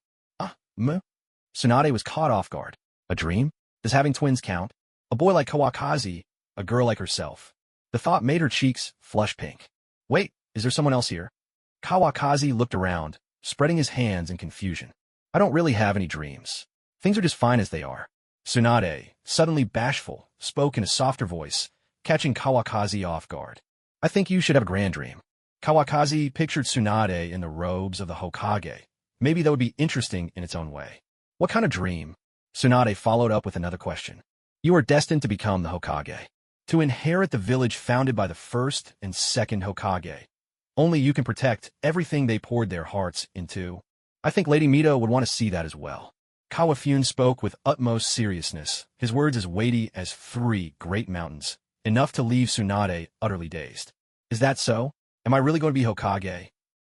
Tsunade was caught off guard. A dream? Does having twins count? A boy like Kawakazi, a girl like herself. The thought made her cheeks flush pink. Wait, is there someone else here? Kawakazi looked around, spreading his hands in confusion. I don't really have any dreams. Things are just fine as they are. Tsunade, suddenly bashful, spoke in a softer voice, catching Kawakazi off guard. I think you should have a grand dream. Kawakazi pictured Tsunade in the robes of the Hokage. Maybe that would be interesting in its own way. What kind of dream? Tsunade followed up with another question. You are destined to become the Hokage. To inherit the village founded by the first and second Hokage. Only you can protect everything they poured their hearts into. I think Lady Mito would want to see that as well. Kawafune spoke with utmost seriousness, his words as weighty as 3 great mountains, enough to leave Tsunade utterly dazed. Is that so? Am I really going to be Hokage?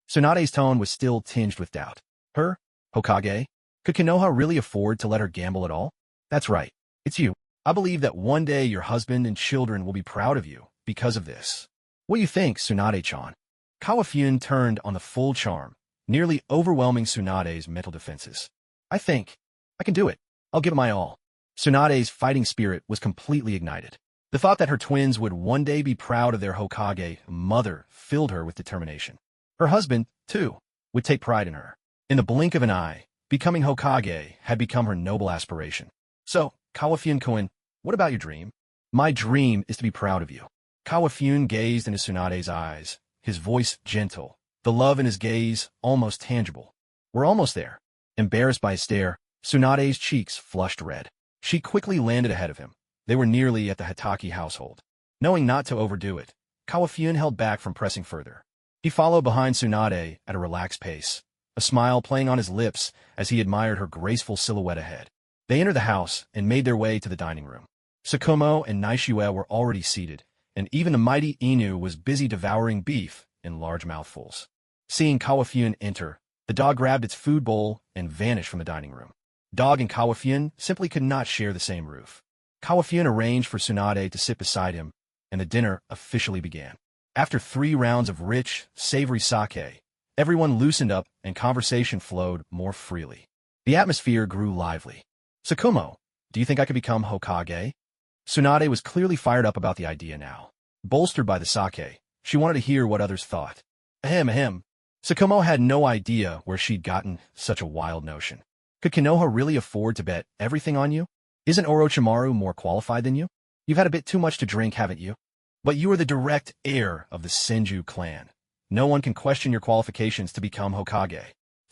Tsunade's tone was still tinged with doubt. Her? Hokage? Could Konoha really afford to let her gamble at all? That's right. It's you. I believe that one day your husband and children will be proud of you because of this. What do you think, Tsunade-chan? Kawafune turned on the full charm, nearly overwhelming Tsunade's mental defenses. I think I can do it. I'll give it my all. Tsunade's fighting spirit was completely ignited. The thought that her twins would one day be proud of their Hokage mother filled her with determination. Her husband, too, would take pride in her. In the blink of an eye, becoming Hokage had become her noble aspiration. So, Kawafune-kun, what about your dream? My dream is to be proud of you. Kawafune gazed into Tsunade's eyes, his voice gentle, the love in his gaze almost tangible. We're almost there. Embarrassed by his stare, Tsunade's cheeks flushed red. She quickly landed ahead of him. They were nearly at the Hitaki household. Knowing not to overdo it, Kawafune held back from pressing further. He followed behind Tsunade at a relaxed pace, a smile playing on his lips as he admired her graceful silhouette ahead. They entered the house and made their way to the dining room. Sukumo and Naishue were already seated, and even the mighty Inu was busy devouring beef in large mouthfuls. Seeing Kawafune enter, the dog grabbed its food bowl and vanished from the dining room. Dog and Kawafune simply could not share the same roof. Kawafune arranged for Tsunade to sit beside him, and the dinner officially began. After 3 rounds of rich, savory sake, everyone loosened up and conversation flowed more freely. The atmosphere grew lively. Sukumo, do you think I could become Hokage? Tsunade was clearly fired up about the idea now. Bolstered by the sake, she wanted to hear what others thought. Ahem. Sukumo had no idea where she'd gotten such a wild notion. Could Konoha really afford to bet everything on you? Isn't Orochimaru more qualified than you? You've had a bit too much to drink, haven't you? But you are the direct heir of the Senju clan. No one can question your qualifications to become Hokage.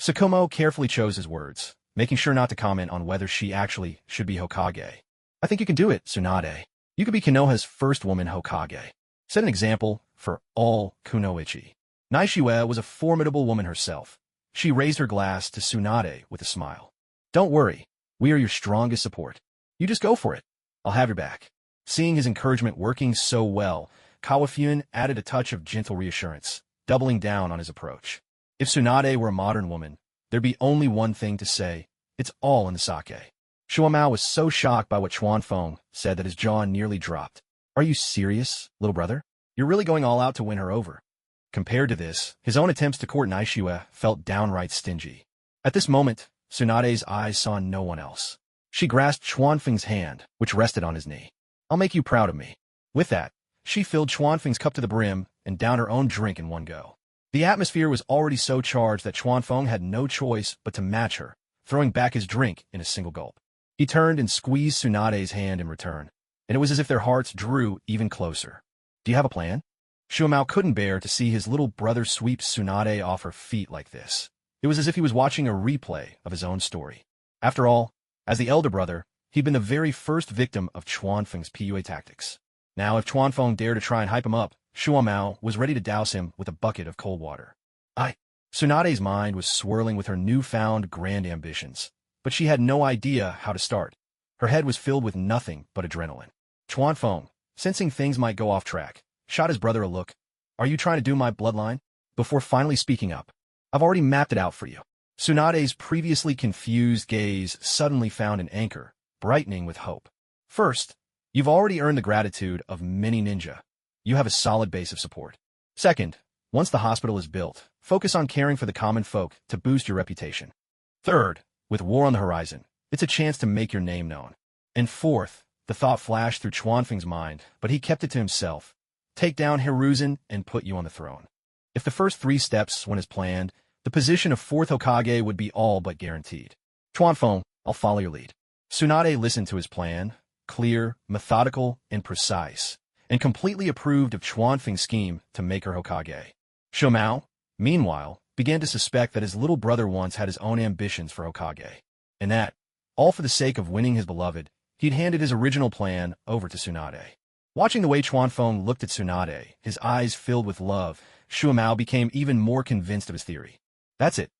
Sukumo carefully chose his words, making sure not to comment on whether she actually should be Hokage. I think you can do it, Tsunade. You could be Konoha's first woman Hokage. Set an example for all kunoichi. Naishiue was a formidable woman herself. She raised her glass to Tsunade with a smile. Don't worry, we are your strongest support. You just go for it. I'll have your back. Seeing his encouragement working so well, Kawafun added a touch of gentle reassurance, doubling down on his approach. If Tsunade were a modern woman, there'd be only one thing to say. It's all in the sake. Shuamao was so shocked by what Chuanfeng said that his jaw nearly dropped. Are you serious, little brother? You're really going all out to win her over. Compared to this, his own attempts to court Naishiue felt downright stingy. At this moment, Tsunade's eyes saw no one else. She grasped Chuanfeng's hand, which rested on his knee. I'll make you proud of me. With that, she filled Chuanfeng's cup to the brim and downed her own drink in one go. The atmosphere was already so charged that Chuanfeng had no choice but to match her, throwing back his drink in a single gulp. He turned and squeezed Tsunade's hand in return, and it was as if their hearts drew even closer. Do you have a plan? Shuamao couldn't bear to see his little brother sweep Tsunade off her feet like this. It was as if he was watching a replay of his own story. After all, as the elder brother, he'd been the very first victim of Chuanfeng's PUA tactics. Now, if Chuanfeng dared to try and hype him up, Shuamao was ready to douse him with a bucket of cold water. Tsunade's mind was swirling with her newfound grand ambitions, but she had no idea how to start. Her head was filled with nothing but adrenaline. Chuanfeng, sensing things might go off track, shot his brother a look. Are you trying to do my bloodline? Before finally speaking up. I've already mapped it out for you. Tsunade's previously confused gaze suddenly found an anchor, brightening with hope. First, you've already earned the gratitude of many ninja. You have a solid base of support. Second, once the hospital is built, focus on caring for the common folk to boost your reputation. Third, with war on the horizon, it's a chance to make your name known. And fourth, the thought flashed through Chuanfeng's mind, but he kept it to himself. Take down Hiruzen and put you on the throne. If the first 3 steps went as planned, the position of 4th Hokage would be all but guaranteed. Chuanfeng, I'll follow your lead. Tsunade listened to his plan, clear, methodical, and precise, and completely approved of Chuanfeng's scheme to make her Hokage. Shuamao, meanwhile, began to suspect that his little brother once had his own ambitions for Hokage, and that, all for the sake of winning his beloved, he'd handed his original plan over to Tsunade. Watching the way Chuanfeng looked at Tsunade, his eyes filled with love, Shuamao became even more convinced of his theory. That's it.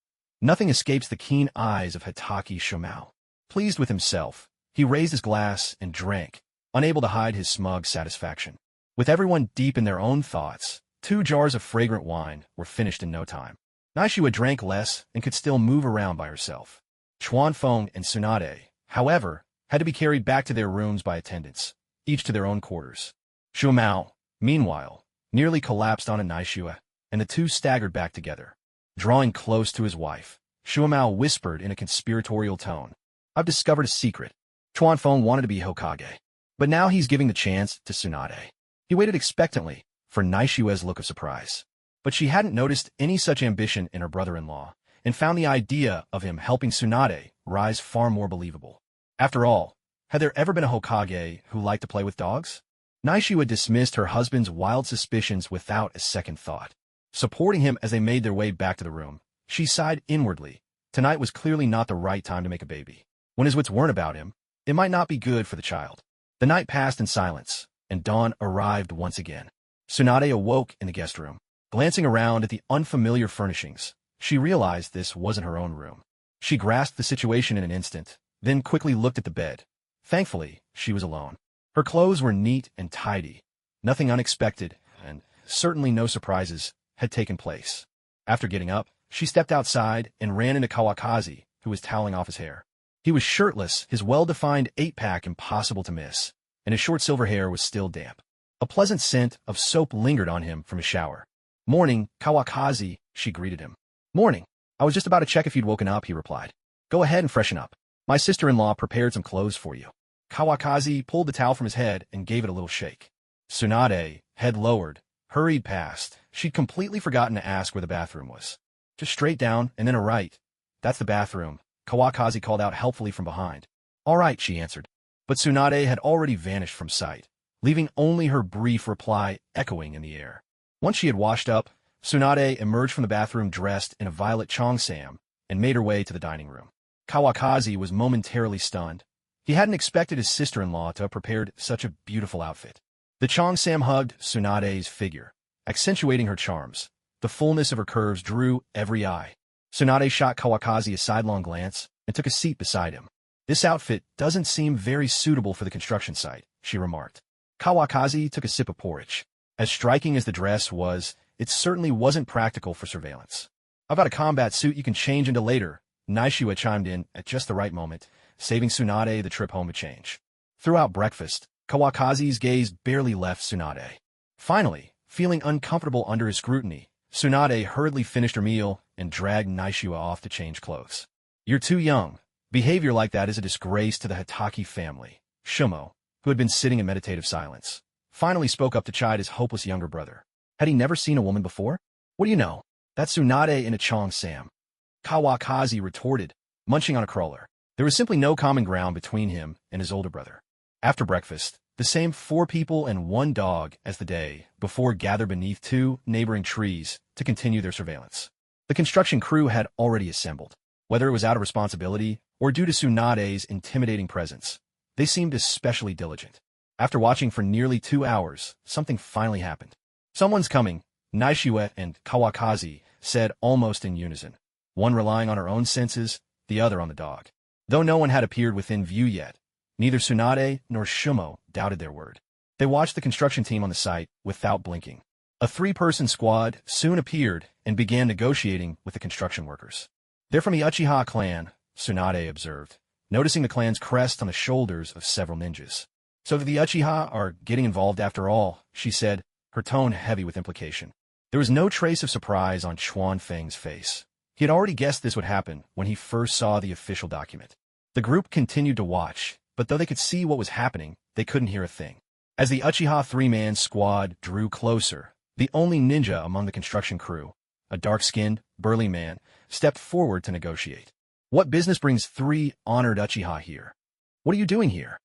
Nothing escapes the keen eyes of Hitaki Shuamao. Pleased with himself, he raised his glass and drank, unable to hide his smug satisfaction. With everyone deep in their own thoughts, 2 jars of fragrant wine were finished in no time. Naishiue drank less and could still move around by herself. Chuanfeng and Tsunade, however, had to be carried back to their rooms by attendants, each to their own quarters. Shuamao, meanwhile, nearly collapsed on a Naishiue, and the 2 staggered back together. Drawing close to his wife, Shuamao whispered in a conspiratorial tone, I've discovered a secret. Chuanfeng wanted to be Hokage, but now he's giving the chance to Tsunade. He waited expectantly for Naishiue's look of surprise. But she hadn't noticed any such ambition in her brother-in-law, and found the idea of him helping Tsunade rise far more believable. After all, had there ever been a Hokage who liked to play with dogs? Naishiue dismissed her husband's wild suspicions without a second thought. Supporting him as they made their way back to the room, she sighed inwardly. Tonight was clearly not the right time to make a baby. When his wits weren't about him, it might not be good for the child. The night passed in silence, and dawn arrived once again. Tsunade awoke in the guest room. Glancing around at the unfamiliar furnishings, she realized this wasn't her own room. She grasped the situation in an instant, then quickly looked at the bed. Thankfully, she was alone. Her clothes were neat and tidy. Nothing unexpected, and certainly no surprises, had taken place. After getting up, she stepped outside and ran into Kawakaki, who was toweling off his hair. He was shirtless, his well-defined 8-pack impossible to miss, and his short silver hair was still damp. A pleasant scent of soap lingered on him from his shower. Morning, Kawakaki, she greeted him. Morning. I was just about to check if you'd woken up, he replied. Go ahead and freshen up. My sister-in-law prepared some clothes for you. Kawakaki pulled the towel from his head and gave it a little shake. Tsunade, head lowered, hurried past. She'd completely forgotten to ask where the bathroom was. Just straight down and then a right. That's the bathroom, Kawakaki called out helpfully from behind. All right, she answered. But Tsunade had already vanished from sight, leaving only her brief reply echoing in the air. Once she had washed up, Tsunade emerged from the bathroom dressed in a violet cheongsam and made her way to the dining room. Kawakaki was momentarily stunned. He hadn't expected his sister-in-law to have prepared such a beautiful outfit. The Cheongsam hugged Tsunade's figure, accentuating her charms. The fullness of her curves drew every eye. Tsunade shot Kawakaki a sidelong glance and took a seat beside him. "This outfit doesn't seem very suitable for the construction site," she remarked. Kawakaki took a sip of porridge. As striking as the dress was, it certainly wasn't practical for surveillance. "I've got a combat suit you can change into later," Naishiwa chimed in at just the right moment, saving Tsunade the trip home to change. Throughout breakfast, Kawakaki's gaze barely left Tsunade. Finally, feeling uncomfortable under his scrutiny, Tsunade hurriedly finished her meal and dragged Naishiwa off to change clothes. "You're too young. Behavior like that is a disgrace to the Hitaki family." Shumo, who had been sitting in meditative silence, finally spoke up to chide his hopeless younger brother. Had he never seen a woman before? "What do you know? That's Tsunade in a Cheongsam," Kawakaki retorted, munching on a cruller. There was simply no common ground between him and his older brother. After breakfast, the same 4 people and 1 dog as the day before gathered beneath 2 neighboring trees to continue their surveillance. The construction crew had already assembled. Whether it was out of responsibility or due to Tsunade's intimidating presence, they seemed especially diligent. After watching for nearly 2 hours, something finally happened. "Someone's coming," Naishiwa and Kawakaki said almost in unison, one relying on her own senses, the other on the dog. Though no one had appeared within view yet, neither Tsunade nor Shumo doubted their word. They watched the construction team on the site without blinking. A 3-person squad soon appeared and began negotiating with the construction workers. "They're from the Uchiha clan," Tsunade observed, noticing the clan's crest on the shoulders of several ninjas. "So the Uchiha are getting involved after all," she said, her tone heavy with implication. There was no trace of surprise on Chuan Feng's face. He had already guessed this would happen when he first saw the official document. The group continued to watch, but though they could see what was happening, they couldn't hear a thing. As the Uchiha 3-man squad drew closer, the only ninja among the construction crew, a dark-skinned, burly man, stepped forward to negotiate. "What business brings 3 honored Uchiha here? What are you doing here?"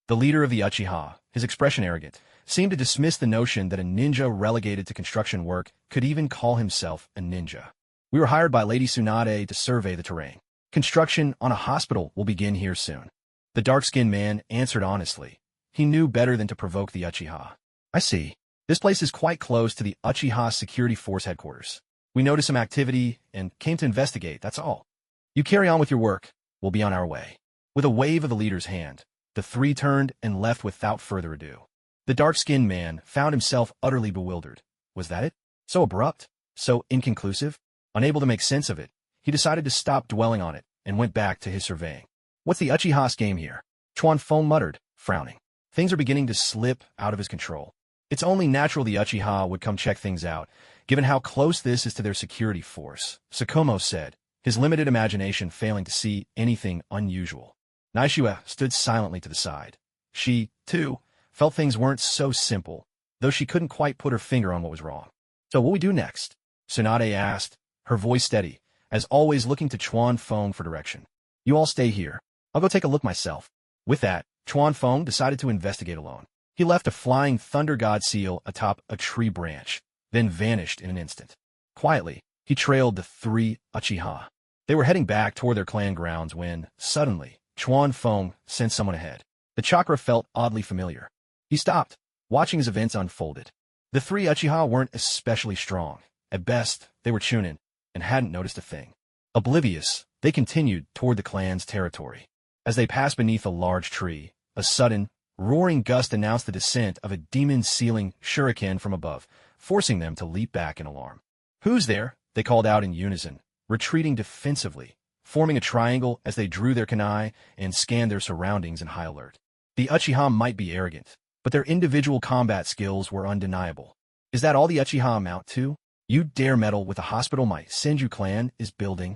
The leader of the Uchiha, his expression arrogant, seemed to dismiss the notion that a ninja relegated to construction work could even call himself a ninja. "We were hired by Lady Tsunade to survey the terrain. Construction on a hospital will begin here soon." The dark-skinned man answered honestly. He knew better than to provoke the Uchiha. "I see. This place is quite close to the Uchiha Security Force headquarters. We noticed some activity and came to investigate, that's all. You carry on with your work. We'll be on our way." With a wave of the leader's hand, the 3 turned and left without further ado. The dark-skinned man found himself utterly bewildered. Was that it? So abrupt? So inconclusive? Unable to make sense of it, he decided to stop dwelling on it and went back to his surveying. "What's the Uchiha's game here?" Chuan Feng muttered, frowning. Things are beginning to slip out of his control. It's only natural the Uchiha would come check things out, given how close this is to their security force, Sukumo said, his limited imagination failing to see anything unusual. Naishiwa stood silently to the side. She, too, felt things weren't so simple, though she couldn't quite put her finger on what was wrong. "So what we do next?" Tsunade asked, her voice steady, as always looking to Chuan Feng for direction. "You all stay here. I'll go take a look myself." With that, Chuan Feng decided to investigate alone. He left a flying thunder god seal atop a tree branch, then vanished in an instant. Quietly, he trailed the 3 Uchiha. They were heading back toward their clan grounds when, suddenly, Chuan Feng sensed someone ahead. The chakra felt oddly familiar. He stopped, watching as events unfolded. The 3 Uchiha weren't especially strong. At best, they were chunin, and hadn't noticed a thing. Oblivious, they continued toward the clan's territory. As they passed beneath a large tree, a sudden, roaring gust announced the descent of a demon-sealing shuriken from above, forcing them to leap back in alarm. "Who's there?" they called out in unison, retreating defensively, forming a triangle as they drew their kunai and scanned their surroundings in high alert. The Uchiha might be arrogant, but their individual combat skills were undeniable. "Is that all the Uchiha amount to? You dare meddle with the hospital my Senju clan is building?"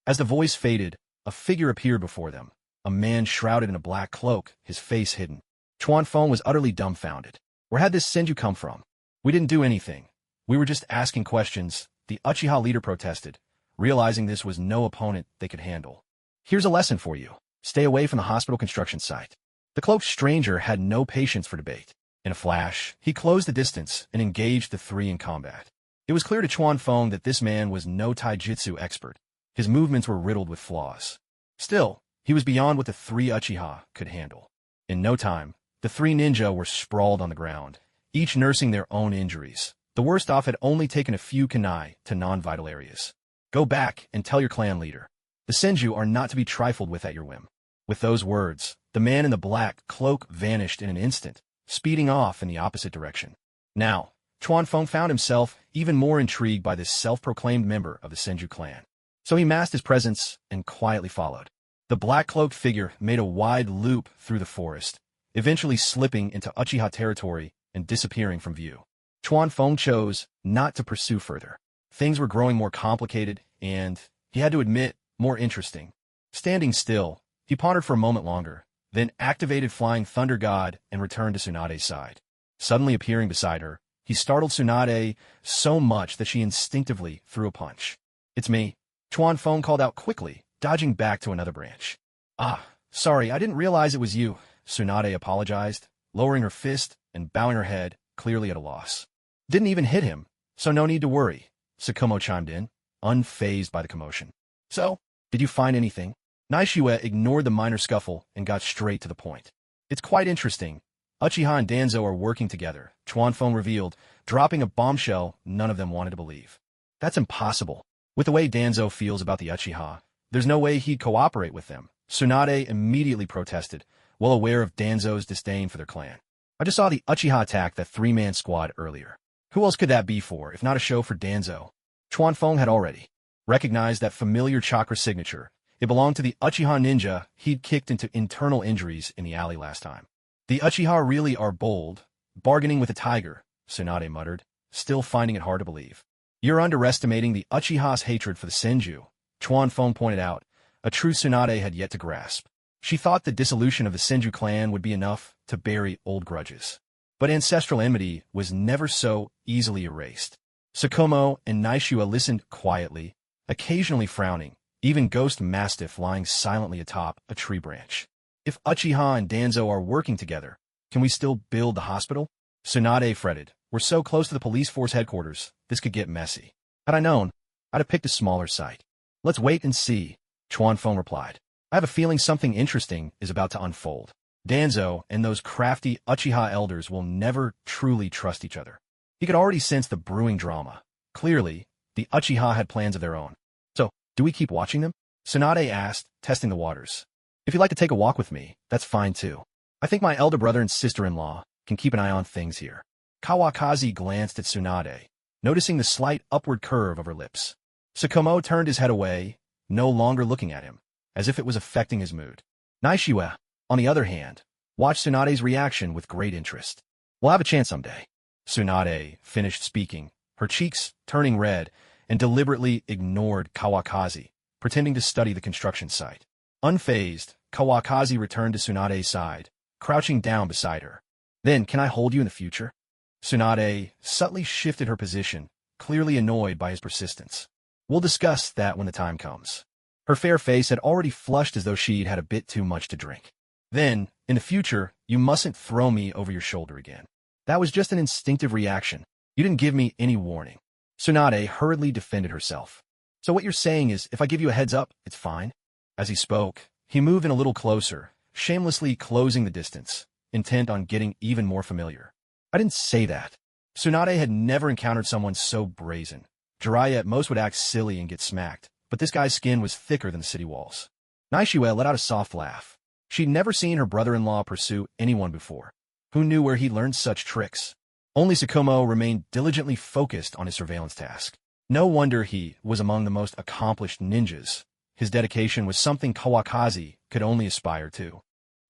As the voice faded, a figure appeared before them, a man shrouded in a black cloak, his face hidden. Chuan Feng was utterly dumbfounded. "Where had this Senju come from?" "We didn't do anything. We were just asking questions," the Uchiha leader protested, realizing this was no opponent they could handle. "Here's a lesson for you. Stay away from the hospital construction site." The cloaked stranger had no patience for debate. In a flash, he closed the distance and engaged the 3 in combat. It was clear to Chuan Feng that this man was no taijutsu expert. His movements were riddled with flaws. Still, he was beyond what the three Uchiha could handle. In no time, the three ninja were sprawled on the ground, each nursing their own injuries. The worst off had only taken a few kunai to non-vital areas. Go back and tell your clan leader. The Senju are not to be trifled with at your whim. With those words, the man in the black cloak vanished in an instant, speeding off in the opposite direction. Now, Chuanfeng found himself even more intrigued by this self-proclaimed member of the Senju clan. So he masked his presence and quietly followed. The black-cloaked figure made a wide loop through the forest, eventually slipping into Uchiha territory and disappearing from view. Chuanfeng chose not to pursue further. Things were growing more complicated and, he had to admit, more interesting. Standing still, he pondered for a moment longer, then activated Flying Thunder God and returned to Tsunade's side. Suddenly appearing beside her, he startled Tsunade so much that she instinctively threw a punch. "It's me," Chuanfeng called out quickly, dodging back to another branch. "Ah, sorry, I didn't realize it was you," Tsunade apologized, lowering her fist and bowing her head, clearly at a loss. "Didn't even hit him, so no need to worry," Sukumo chimed in, unfazed by the commotion. "So, did you find anything?" Naishue ignored the minor scuffle and got straight to the point. "It's quite interesting. Uchiha and Danzo are working together," Chuanfeng revealed, dropping a bombshell none of them wanted to believe. "That's impossible. With the way Danzo feels about the Uchiha, there's no way he'd cooperate with them," Tsunade immediately protested, well aware of Danzo's disdain for their clan. "I just saw the Uchiha attack that three-man squad earlier. Who else could that be for, if not a show for Danzo?" Chuanfeng had already recognized that familiar chakra signature. It belonged to the Uchiha ninja he'd kicked into internal injuries in the alley last time. "The Uchiha really are bold, bargaining with a tiger," Tsunade muttered, still finding it hard to believe. "You're underestimating the Uchiha's hatred for the Senju," Chuanfeng pointed out, a truth Tsunade had yet to grasp. She thought the dissolution of the Senju clan would be enough to bury old grudges. But ancestral enmity was never so easily erased. Sukumo and Naishue listened quietly, occasionally frowning, even Ghost Mastiff lying silently atop a tree branch. "If Uchiha and Danzo are working together, can we still build the hospital?" Tsunade fretted. "We're so close to the police force headquarters, this could get messy. Had I known, I'd have picked a smaller site." "Let's wait and see," Chuanfeng replied. "I have a feeling something interesting is about to unfold. Danzo and those crafty Uchiha elders will never truly trust each other." He could already sense the brewing drama. Clearly, the Uchiha had plans of their own. "So, do we keep watching them?" Tsunade asked, testing the waters. "If you'd like to take a walk with me, that's fine too. I think my elder brother and sister-in-law can keep an eye on things here." Kawakaki glanced at Tsunade, noticing the slight upward curve of her lips. Sukumo turned his head away, no longer looking at him, as if it was affecting his mood. Naishue, on the other hand, watched Tsunade's reaction with great interest. "We'll have a chance someday." Tsunade finished speaking, her cheeks turning red, and deliberately ignored Kawakaki, pretending to study the construction site. Unfazed, Kawakaki returned to Tsunade's side, crouching down beside her. "Then, can I hold you in the future?" Tsunade subtly shifted her position, clearly annoyed by his persistence. "We'll discuss that when the time comes." Her fair face had already flushed as though she'd had a bit too much to drink. "Then, in the future, you mustn't throw me over your shoulder again. That was just an instinctive reaction. You didn't give me any warning." Tsunade hurriedly defended herself. "So what you're saying is, if I give you a heads up, it's fine?" As he spoke, he moved in a little closer, shamelessly closing the distance, intent on getting even more familiar. "I didn't say that." Tsunade had never encountered someone so brazen. Jiraiya at most would act silly and get smacked, but this guy's skin was thicker than the city walls. Naishue let out a soft laugh. She'd never seen her brother-in-law pursue anyone before. Who knew where he'd learned such tricks? Only Sukumo remained diligently focused on his surveillance task. No wonder he was among the most accomplished ninjas. His dedication was something Kawakaki could only aspire to.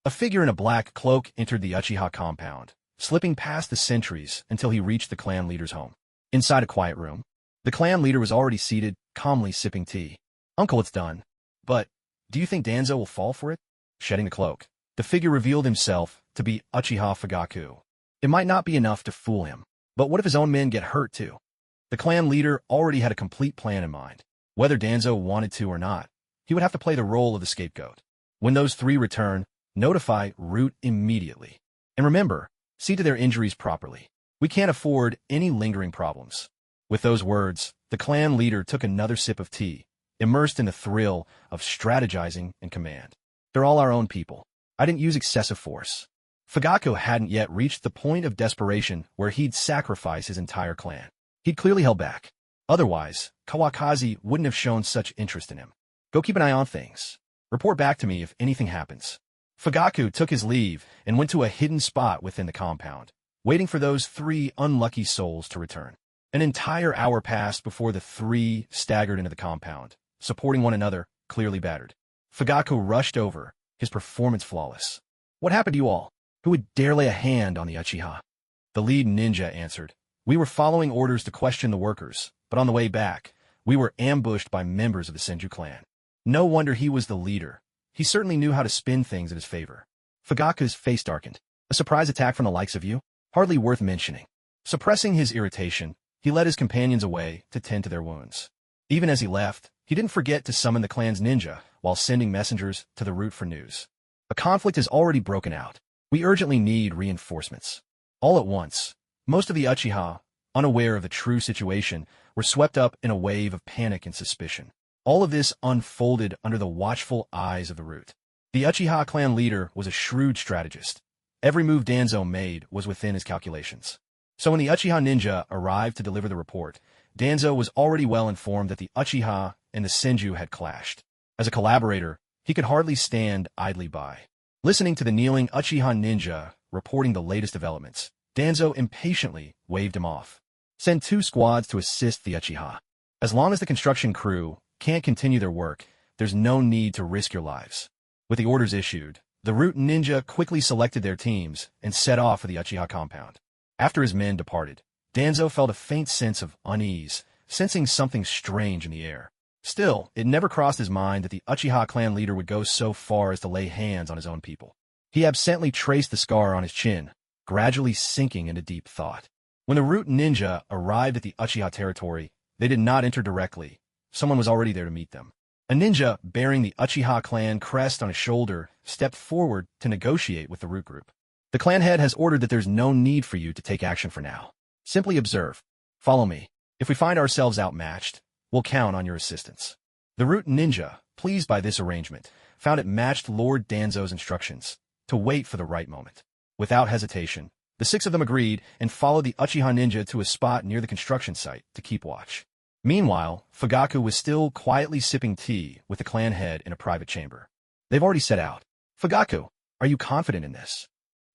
A figure in a black cloak entered the Uchiha compound, slipping past the sentries until he reached the clan leader's home. Inside a quiet room, the clan leader was already seated, calmly sipping tea. "Uncle, it's done. But, do you think Danzo will fall for it?" Shedding the cloak, the figure revealed himself to be Uchiha Fugaku. It might not be enough to fool him, but what if his own men get hurt too? The clan leader already had a complete plan in mind. Whether Danzo wanted to or not, he would have to play the role of the scapegoat. When those three return, notify Root immediately. And remember, see to their injuries properly. We can't afford any lingering problems. With those words, the clan leader took another sip of tea, immersed in the thrill of strategizing and command. They're all our own people. I didn't use excessive force. Fugaku hadn't yet reached the point of desperation where he'd sacrifice his entire clan. He'd clearly held back. Otherwise, Kawakaki wouldn't have shown such interest in him. Go keep an eye on things. Report back to me if anything happens. Fugaku took his leave and went to a hidden spot within the compound, waiting for those 3 unlucky souls to return. An entire hour passed before the 3 staggered into the compound, supporting one another, clearly battered. Fugaku rushed over, his performance flawless. What happened to you all? Who would dare lay a hand on the Uchiha? The lead ninja answered. We were following orders to question the workers, but on the way back, we were ambushed by members of the Senju clan. No wonder he was the leader. He certainly knew how to spin things in his favor. Fugaku's face darkened. A surprise attack from the likes of you? Hardly worth mentioning. Suppressing his irritation, he led his companions away to tend to their wounds. Even as he left, he didn't forget to summon the clan's ninja while sending messengers to the root for news. A conflict has already broken out. We urgently need reinforcements. All at once, most of the Uchiha, unaware of the true situation, were swept up in a wave of panic and suspicion. All of this unfolded under the watchful eyes of the root. The Uchiha clan leader was a shrewd strategist. Every move Danzo made was within his calculations. So when the Uchiha ninja arrived to deliver the report, Danzo was already well informed that the Uchiha and the Senju had clashed. As a collaborator, he could hardly stand idly by. Listening to the kneeling Uchiha ninja reporting the latest developments, Danzo impatiently waved him off. Send 2 squads to assist the Uchiha. As long as the construction crew can't continue their work, there's no need to risk your lives. With the orders issued, the root ninja quickly selected their teams and set off for the Uchiha compound. After his men departed, Danzo felt a faint sense of unease, sensing something strange in the air. Still, it never crossed his mind that the Uchiha clan leader would go so far as to lay hands on his own people. He absently traced the scar on his chin, gradually sinking into deep thought. When the root ninja arrived at the Uchiha territory, they did not enter directly. Someone was already there to meet them. A ninja bearing the Uchiha clan crest on his shoulder stepped forward to negotiate with the root group. The clan head has ordered that there's no need for you to take action for now. Simply observe. Follow me. If we find ourselves outmatched, we'll count on your assistance. The root ninja, pleased by this arrangement, found it matched Lord Danzo's instructions to wait for the right moment. Without hesitation, the 6 of them agreed and followed the Uchiha ninja to a spot near the construction site to keep watch. Meanwhile, Fugaku was still quietly sipping tea with the clan head in a private chamber. They've already set out. Fugaku, are you confident in this?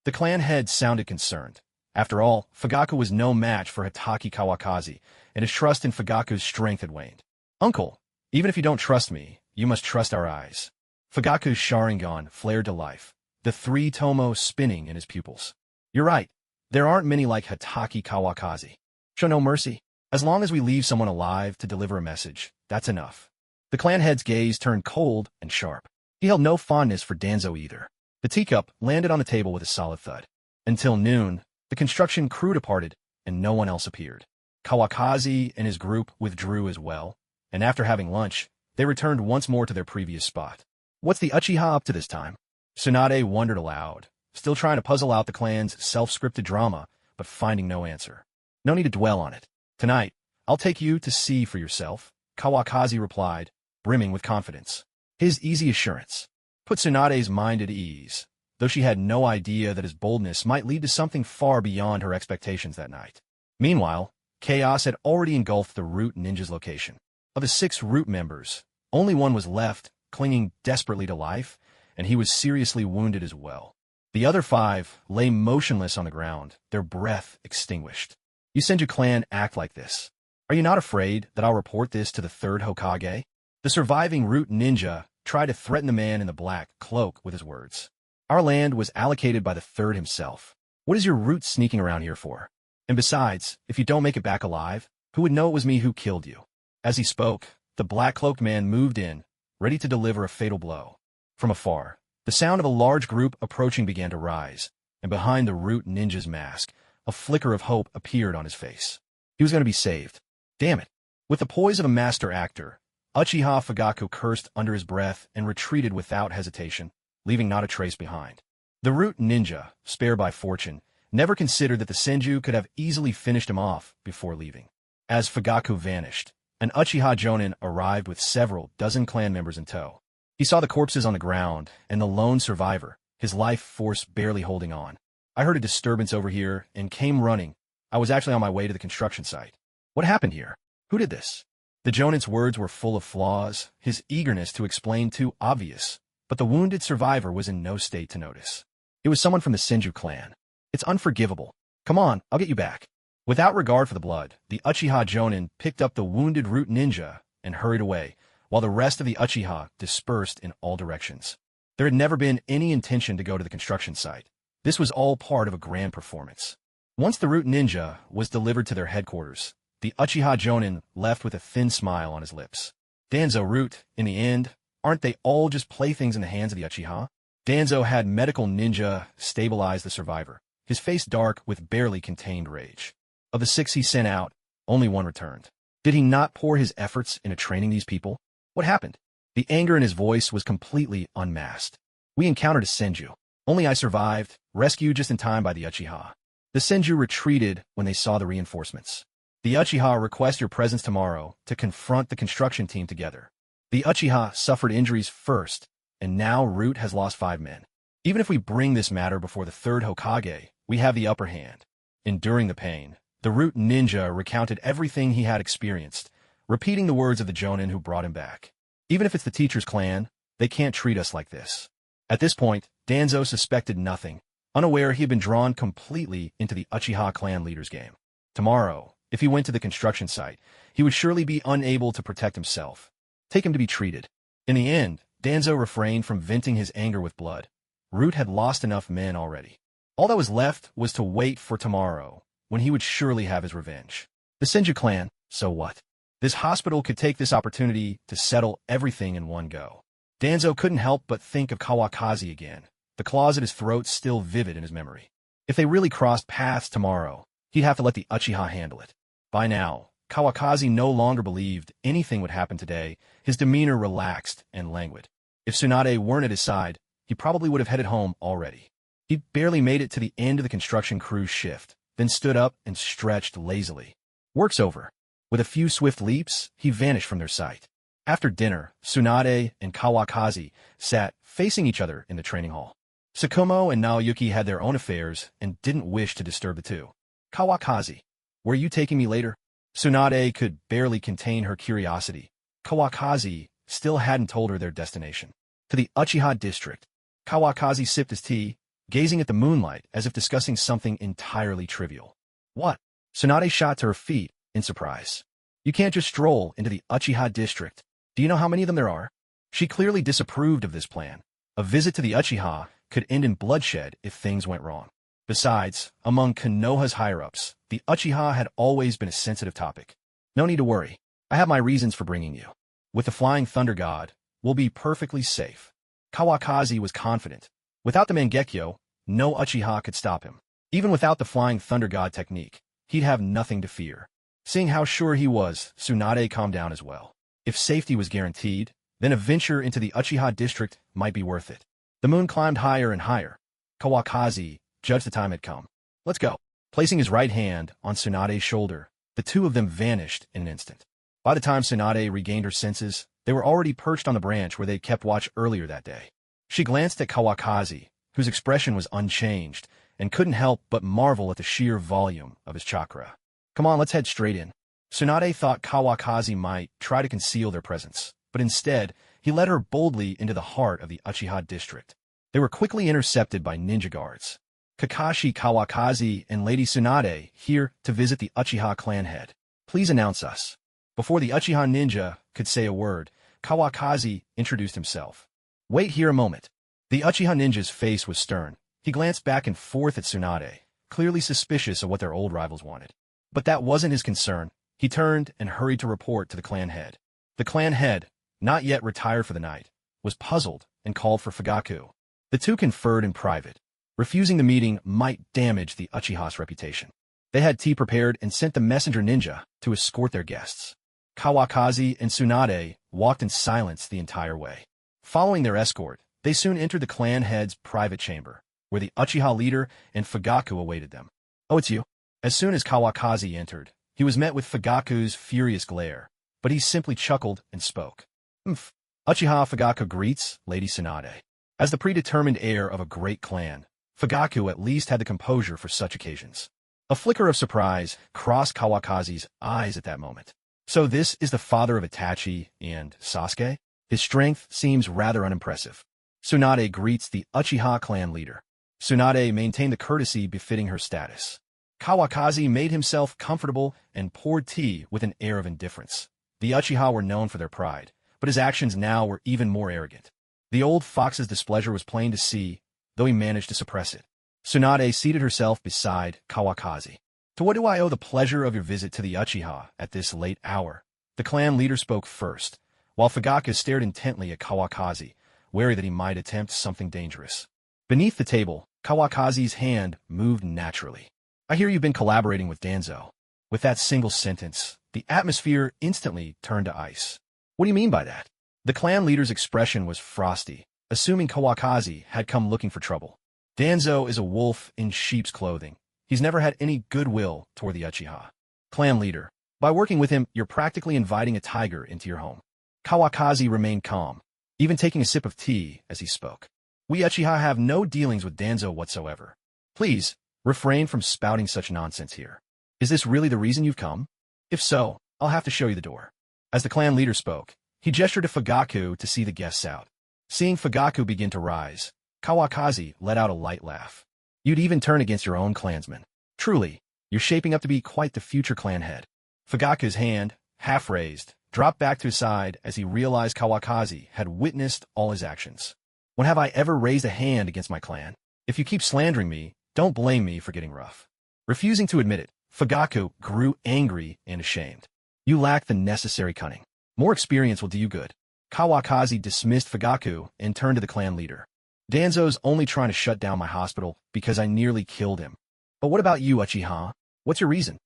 The clan head sounded concerned. After all, Fugaku was no match for Hitaki Kawakaki, and his trust in Fugaku's strength had waned. Uncle, even if you don't trust me, you must trust our eyes. Fugaku's Sharingan flared to life, the 3 tomo spinning in his pupils. You're right. There aren't many like Hitaki Kawakaki. Show no mercy. As long as we leave someone alive to deliver a message, that's enough. The clan head's gaze turned cold and sharp. He held no fondness for Danzo either. The teacup landed on the table with a solid thud. Until noon, the construction crew departed, and no one else appeared. Kawakaki and his group withdrew as well, and after having lunch, they returned once more to their previous spot. What's the Uchiha up to this time? Tsunade wondered aloud, still trying to puzzle out the clan's self-scripted drama, but finding no answer. No need to dwell on it. Tonight, I'll take you to see for yourself, Kawakaki replied, brimming with confidence. His easy assurance put Tsunade's mind at ease, though she had no idea that his boldness might lead to something far beyond her expectations that night. Meanwhile, chaos had already engulfed the root ninja's location. Of the 6 root members, only one was left, clinging desperately to life, and he was seriously wounded as well. The other 5 lay motionless on the ground, their breath extinguished. You Senju clan act like this. Are you not afraid that I'll report this to the 3rd Hokage? The surviving root ninja tried to threaten the man in the black cloak with his words. Our land was allocated by the 3rd himself. What is your root sneaking around here for? And besides, if you don't make it back alive, who would know it was me who killed you? As he spoke, the black-cloaked man moved in, ready to deliver a fatal blow. From afar, the sound of a large group approaching began to rise, and behind the root ninja's mask, a flicker of hope appeared on his face. He was going to be saved. Damn it. With the poise of a master actor, Uchiha Fugaku cursed under his breath and retreated without hesitation, leaving not a trace behind. The root ninja, spared by fortune, never considered that the Senju could have easily finished him off before leaving. As Fugaku vanished, An Uchiha Jonin arrived with several dozen clan members in tow. He saw the corpses on the ground and the lone survivor, his life force barely holding on. I heard a disturbance over here and came running. I was actually on my way to the construction site. What happened here? Who did this? The Jonin's words were full of flaws, his eagerness to explain too obvious, but the wounded survivor was in no state to notice. It was someone from the Senju clan. It's unforgivable. Come on, I'll get you back. Without regard for the blood, the Uchiha Jonin picked up the wounded root ninja and hurried away, while the rest of the Uchiha dispersed in all directions. There had never been any intention to go to the construction site. This was all part of a grand performance. Once the root ninja was delivered to their headquarters, the Uchiha Jonin left with a thin smile on his lips. Danzo, Root, in the end, aren't they all just playthings in the hands of the Uchiha? Danzo had medical ninja stabilize the survivor, his face dark with barely contained rage. Of the 6 he sent out, only 1 returned. Did he not pour his efforts into training these people? What happened? The anger in his voice was completely unmasked. We encountered a Senju. Only I survived, rescued just in time by the Uchiha. The Senju retreated when they saw the reinforcements. The Uchiha request your presence tomorrow to confront the construction team together. The Uchiha suffered injuries first, and now Root has lost 5 men. Even if we bring this matter before the 3rd Hokage, we have the upper hand. Enduring the pain, the Root ninja recounted everything he had experienced, repeating the words of the Jonin who brought him back. Even if it's the teacher's clan, they can't treat us like this. At this point, Danzo suspected nothing, unaware he had been drawn completely into the Uchiha clan leader's game. Tomorrow, if he went to the construction site, he would surely be unable to protect himself. Take him to be treated. In the end, Danzo refrained from venting his anger with blood. Root had lost enough men already. All that was left was to wait for tomorrow, when he would surely have his revenge. The Senju clan, so what? This hospital could take this opportunity to settle everything in one go. Danzo couldn't help but think of Kawakaki again, the claws at his throat still vivid in his memory. If they really crossed paths tomorrow, he'd have to let the Uchiha handle it. By now, Kawakaki no longer believed anything would happen today. His demeanor relaxed and languid. If Tsunade weren't at his side, he probably would have headed home already. He'd barely made it to the end of the construction crew's shift, then stood up and stretched lazily. Work's over. With a few swift leaps, he vanished from their sight. After dinner, Tsunade and Kawakaki sat facing each other in the training hall. Sukumo and Nawaki had their own affairs and didn't wish to disturb the two. Kawakaki, where are you taking me later? Tsunade could barely contain her curiosity. Kawakaki still hadn't told her their destination. To the Uchiha district. Kawakaki sipped his tea, gazing at the moonlight as if discussing something entirely trivial. What? Tsunade shot to her feet in surprise. You can't just stroll into the Uchiha district. Do you know how many of them there are? She clearly disapproved of this plan. A visit to the Uchiha could end in bloodshed if things went wrong. Besides, among Konoha's higher-ups, the Uchiha had always been a sensitive topic. No need to worry. I have my reasons for bringing you. With the Flying Thunder God, we'll be perfectly safe. Kawakaki was confident. Without the Mangekyo, no Uchiha could stop him. Even without the Flying Thunder God technique, he'd have nothing to fear. Seeing how sure he was, Tsunade calmed down as well. If safety was guaranteed, then a venture into the Uchiha district might be worth it. The moon climbed higher and higher. Kawakaki judged the time had come. Let's go. Placing his right hand on Tsunade's shoulder, the two of them vanished in an instant. By the time Tsunade regained her senses, they were already perched on the branch where they'd kept watch earlier that day. She glanced at Kawakaki, whose expression was unchanged, and couldn't help but marvel at the sheer volume of his chakra. Come on, let's head straight in. Tsunade thought Kawakaki might try to conceal their presence, but instead, he led her boldly into the heart of the Uchiha district. They were quickly intercepted by ninja guards. Kakashi Kawakaki and Lady Tsunade here to visit the Uchiha clan head. Please announce us. Before the Uchiha ninja could say a word, Kawakaki introduced himself. Wait here a moment. The Uchiha ninja's face was stern. He glanced back and forth at Tsunade, clearly suspicious of what their old rivals wanted. But that wasn't his concern. He turned and hurried to report to the clan head. The clan head, not yet retired for the night, was puzzled and called for Fugaku. The two conferred in private. Refusing the meeting might damage the Uchiha's reputation. They had tea prepared and sent the messenger ninja to escort their guests. Kawakaki and Tsunade walked in silence the entire way. Following their escort, they soon entered the clan head's private chamber, where the Uchiha leader and Fugaku awaited them. Oh, it's you. As soon as Kawakaki entered, he was met with Fugaku's furious glare. but he simply chuckled and spoke. "Umph." Uchiha Fugaku greets Lady Tsunade. As the predetermined heir of a great clan, Fugaku at least had the composure for such occasions. A flicker of surprise crossed Kawakazi's eyes at that moment. So this is the father of Itachi and Sasuke? His strength seems rather unimpressive. Tsunade greets the Uchiha clan leader. Tsunade maintained the courtesy befitting her status. Kawakazi made himself comfortable and poured tea with an air of indifference. The Uchiha were known for their pride, but his actions now were even more arrogant. The old fox's displeasure was plain to see, though he managed to suppress it. Tsunade seated herself beside Kawakazi. "To what do I owe the pleasure of your visit to the Uchiha at this late hour?" The clan leader spoke first, while Fugaku stared intently at Kawakazi, wary that he might attempt something dangerous. Beneath the table, Kawakazi's hand moved naturally. "I hear you've been collaborating with Danzo." With that single sentence, the atmosphere instantly turned to ice. "What do you mean by that?" The clan leader's expression was frosty, assuming Kawakazi had come looking for trouble. "Danzo is a wolf in sheep's clothing. He's never had any goodwill toward the Uchiha." Clan leader, "By working with him, you're practically inviting a tiger into your home." Kawakazi remained calm, even taking a sip of tea as he spoke. "We Uchiha have no dealings with Danzo whatsoever. Please, refrain from spouting such nonsense here. Is this really the reason you've come? If so, I'll have to show you the door." As the clan leader spoke, he gestured to Fugaku to see the guests out. Seeing Fugaku begin to rise, Kawakazi let out a light laugh. "You'd even turn against your own clansmen. Truly, you're shaping up to be quite the future clan head." Fugaku's hand, half raised, dropped back to his side as he realized Kawakazi had witnessed all his actions. "When have I ever raised a hand against my clan? If you keep slandering me, don't blame me for getting rough." Refusing to admit it, Fugaku grew angry and ashamed. "You lack the necessary cunning. More experience will do you good." Kawakazi dismissed Fugaku and turned to the clan leader. "Danzo's only trying to shut down my hospital because I nearly killed him. But what about you, Uchiha? What's your reason?"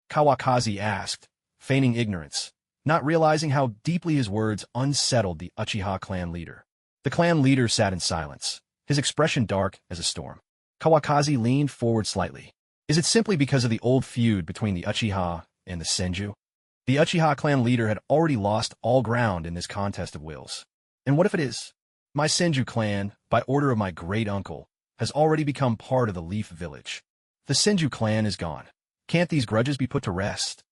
Kawakazi asked, feigning ignorance, not realizing how deeply his words unsettled the Uchiha clan leader. The clan leader sat in silence, his expression dark as a storm. Kawakazi leaned forward slightly. "Is it simply because of the old feud between the Uchiha and the Senju?" The Uchiha clan leader had already lost all ground in this contest of wills. "And what if it is? My Senju clan, by order of my great-uncle, has already become part of the Leaf Village. The Senju clan is gone. Can't these grudges be put to rest?"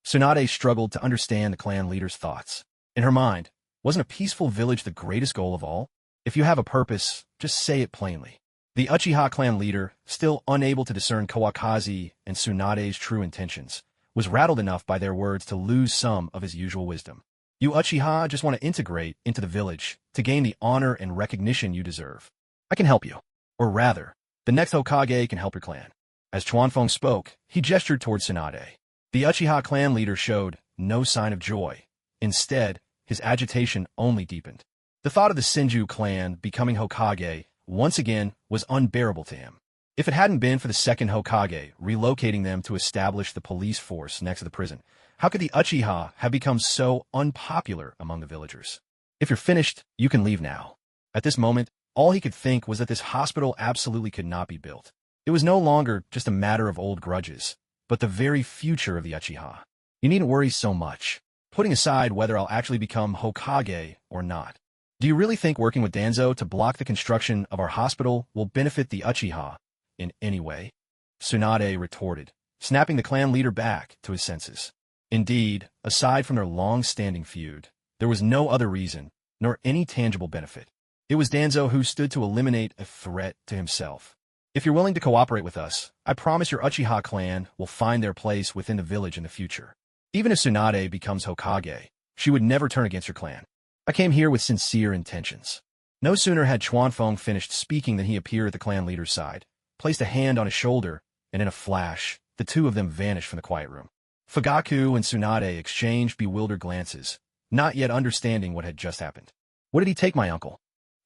Tsunade struggled to understand the clan leader's thoughts. In her mind, wasn't a peaceful village the greatest goal of all? If you have a purpose, just say it plainly. The Uchiha clan leader, still unable to discern Kawakazi and Tsunade's true intentions, was rattled enough by their words to lose some of his usual wisdom. "You Uchiha just want to integrate into the village to gain the honor and recognition you deserve. I can help you. Or rather, the next Hokage can help your clan." As Chuanfeng spoke, he gestured toward Tsunade. The Uchiha clan leader showed no sign of joy. Instead, his agitation only deepened. The thought of the Senju clan becoming Hokage once again was unbearable to him. If it hadn't been for the second Hokage relocating them to establish the police force next to the prison, how could the Uchiha have become so unpopular among the villagers? "If you're finished, you can leave now." At this moment, all he could think was that this hospital absolutely could not be built. It was no longer just a matter of old grudges, but the very future of the Uchiha. "You needn't worry so much, putting aside whether I'll actually become Hokage or not. Do you really think working with Danzo to block the construction of our hospital will benefit the Uchiha in any way?" Tsunade retorted, snapping the clan leader back to his senses. Indeed, aside from their long-standing feud, there was no other reason, nor any tangible benefit. It was Danzo who stood to eliminate a threat to himself. "If you're willing to cooperate with us, I promise your Uchiha clan will find their place within the village in the future. Even if Tsunade becomes Hokage, she would never turn against her clan. I came here with sincere intentions." No sooner had Chuanfeng finished speaking than he appeared at the clan leader's side, placed a hand on his shoulder, and in a flash, the two of them vanished from the quiet room. Fugaku and Tsunade exchanged bewildered glances, not yet understanding what had just happened. "What did he take, my uncle?"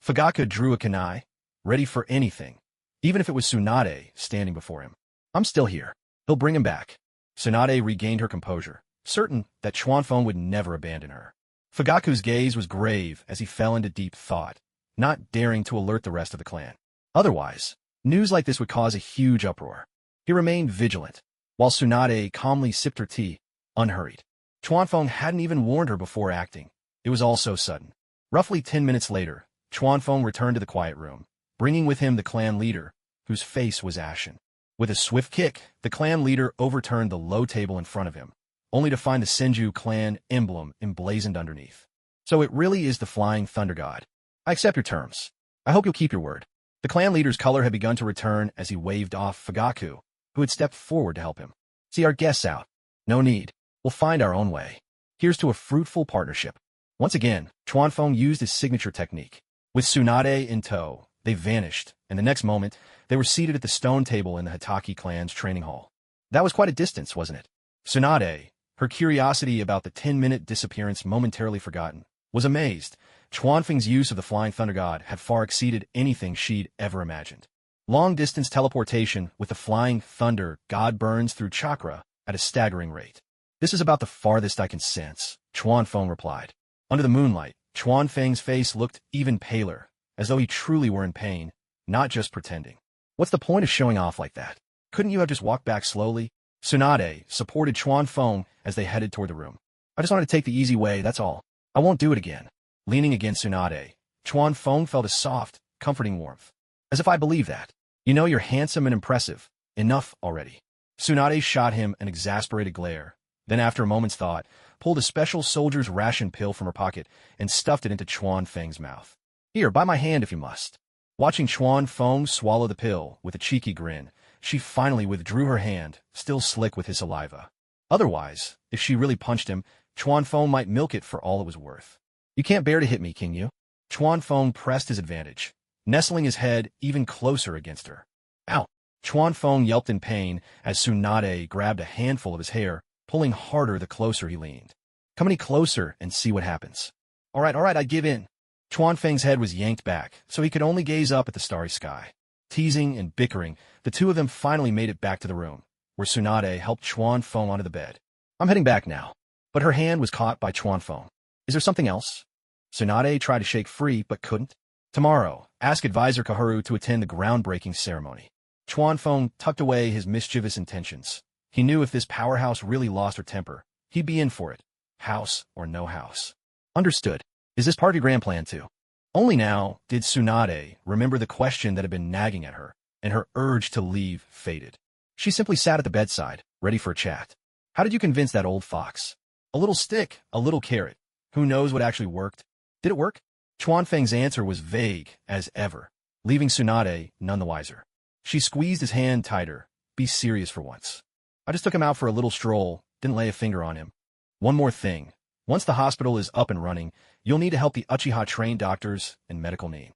Fugaku drew a kunai, ready for anything, even if it was Tsunade standing before him. "I'm still here. He'll bring him back." Tsunade regained her composure, certain that Chuanfeng would never abandon her. Fugaku's gaze was grave as he fell into deep thought, not daring to alert the rest of the clan. Otherwise, news like this would cause a huge uproar. He remained vigilant, while Tsunade calmly sipped her tea, unhurried. Chuanfeng hadn't even warned her before acting. It was all so sudden. Roughly 10 minutes later, Chuanfeng returned to the quiet room, bringing with him the clan leader, whose face was ashen. With a swift kick, the clan leader overturned the low table in front of him, only to find the Senju clan emblem emblazoned underneath. So it really is the Flying Thunder God. I accept your terms. I hope you'll keep your word. The clan leader's color had begun to return as he waved off Fugaku, who had stepped forward to help him. See our guests out. No need. We'll find our own way. Here's to a fruitful partnership. Once again, Chuanfeng used his signature technique. With Tsunade in tow, they vanished, and the next moment, they were seated at the stone table in the Hitaki clan's training hall. That was quite a distance, wasn't it? Tsunade, her curiosity about the 10-minute disappearance momentarily forgotten, was amazed. Chuanfeng's use of the Flying Thunder God had far exceeded anything she'd ever imagined. Long-distance teleportation with the Flying Thunder God burns through chakra at a staggering rate. This is about the farthest I can sense, Chuanfeng replied. Under the moonlight, Chuanfeng's face looked even paler, as though he truly were in pain, not just pretending. What's the point of showing off like that? Couldn't you have just walked back slowly? Tsunade supported Chuanfeng as they headed toward the room. I just wanted to take the easy way, that's all. I won't do it again. Leaning against Tsunade, Chuanfeng felt a soft, comforting warmth. As if I believe that. You know you're handsome and impressive. Enough already. Tsunade shot him an exasperated glare, then after a moment's thought, pulled a special soldier's ration pill from her pocket and stuffed it into Chuanfeng's mouth. Here, bite my hand if you must. Watching Chuanfeng swallow the pill with a cheeky grin, she finally withdrew her hand, still slick with his saliva. Otherwise, if she really punched him, Chuanfeng might milk it for all it was worth. You can't bear to hit me, King Yu. Chuanfeng pressed his advantage, nestling his head even closer against her. Ow! Chuanfeng yelped in pain as Tsunade grabbed a handful of his hair, pulling harder the closer he leaned. Come any closer and see what happens. All right, I give in. Chuanfeng's head was yanked back, so he could only gaze up at the starry sky. Teasing and bickering, the two of them finally made it back to the room, where Tsunade helped Chuanfeng onto the bed. I'm heading back now. But her hand was caught by Chuanfeng. Is there something else? Tsunade tried to shake free, but couldn't. Tomorrow, ask Advisor Kaharu to attend the groundbreaking ceremony. Chuanfeng tucked away his mischievous intentions. He knew if this powerhouse really lost her temper, he'd be in for it. House or no house. Understood. Is this part of your grand plan too? Only now did Tsunade remember the question that had been nagging at her, and her urge to leave faded. She simply sat at the bedside, ready for a chat. How did you convince that old fox? A little stick, a little carrot. Who knows what actually worked? Did it work? Chuanfeng's answer was vague as ever, leaving Tsunade none the wiser. She squeezed his hand tighter. Be serious for once. I just took him out for a little stroll, didn't lay a finger on him. One more thing. Once the hospital is up and running, you'll need to help the Uchiha-trained doctors and medical team.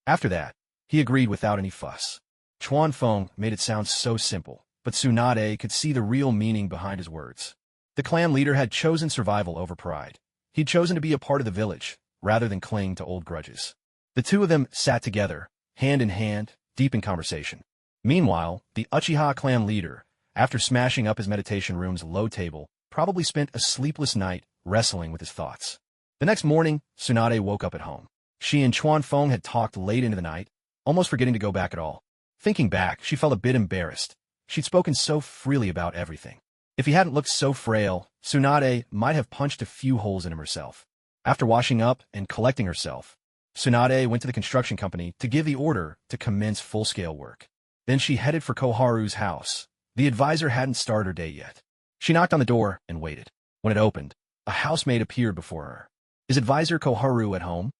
After that, he agreed without any fuss. Chuanfeng made it sound so simple, but Tsunade could see the real meaning behind his words. The clan leader had chosen survival over pride. He'd chosen to be a part of the village, rather than cling to old grudges. The two of them sat together, hand in hand, deep in conversation. Meanwhile, the Uchiha clan leader, after smashing up his meditation room's low table, probably spent a sleepless night wrestling with his thoughts. The next morning, Tsunade woke up at home. She and Chuanfeng had talked late into the night, almost forgetting to go back at all. Thinking back, she felt a bit embarrassed. She'd spoken so freely about everything. If he hadn't looked so frail, Tsunade might have punched a few holes in him herself. After washing up and collecting herself, Tsunade went to the construction company to give the order to commence full-scale work. Then she headed for Koharu's house. The advisor hadn't started her day yet. She knocked on the door and waited. When it opened, a housemaid appeared before her. Is Advisor Koharu at home?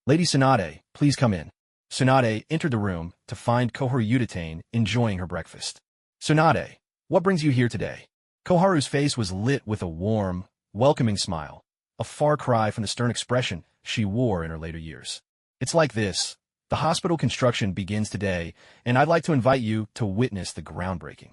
Lady Tsunade, please come in. Tsunade entered the room to find Koharu Uchiha enjoying her breakfast. Tsunade, what brings you here today? Koharu's face was lit with a warm, welcoming smile, a far cry from the stern expression she wore in her later years. It's like this. The hospital construction begins today, and I'd like to invite you to witness the groundbreaking.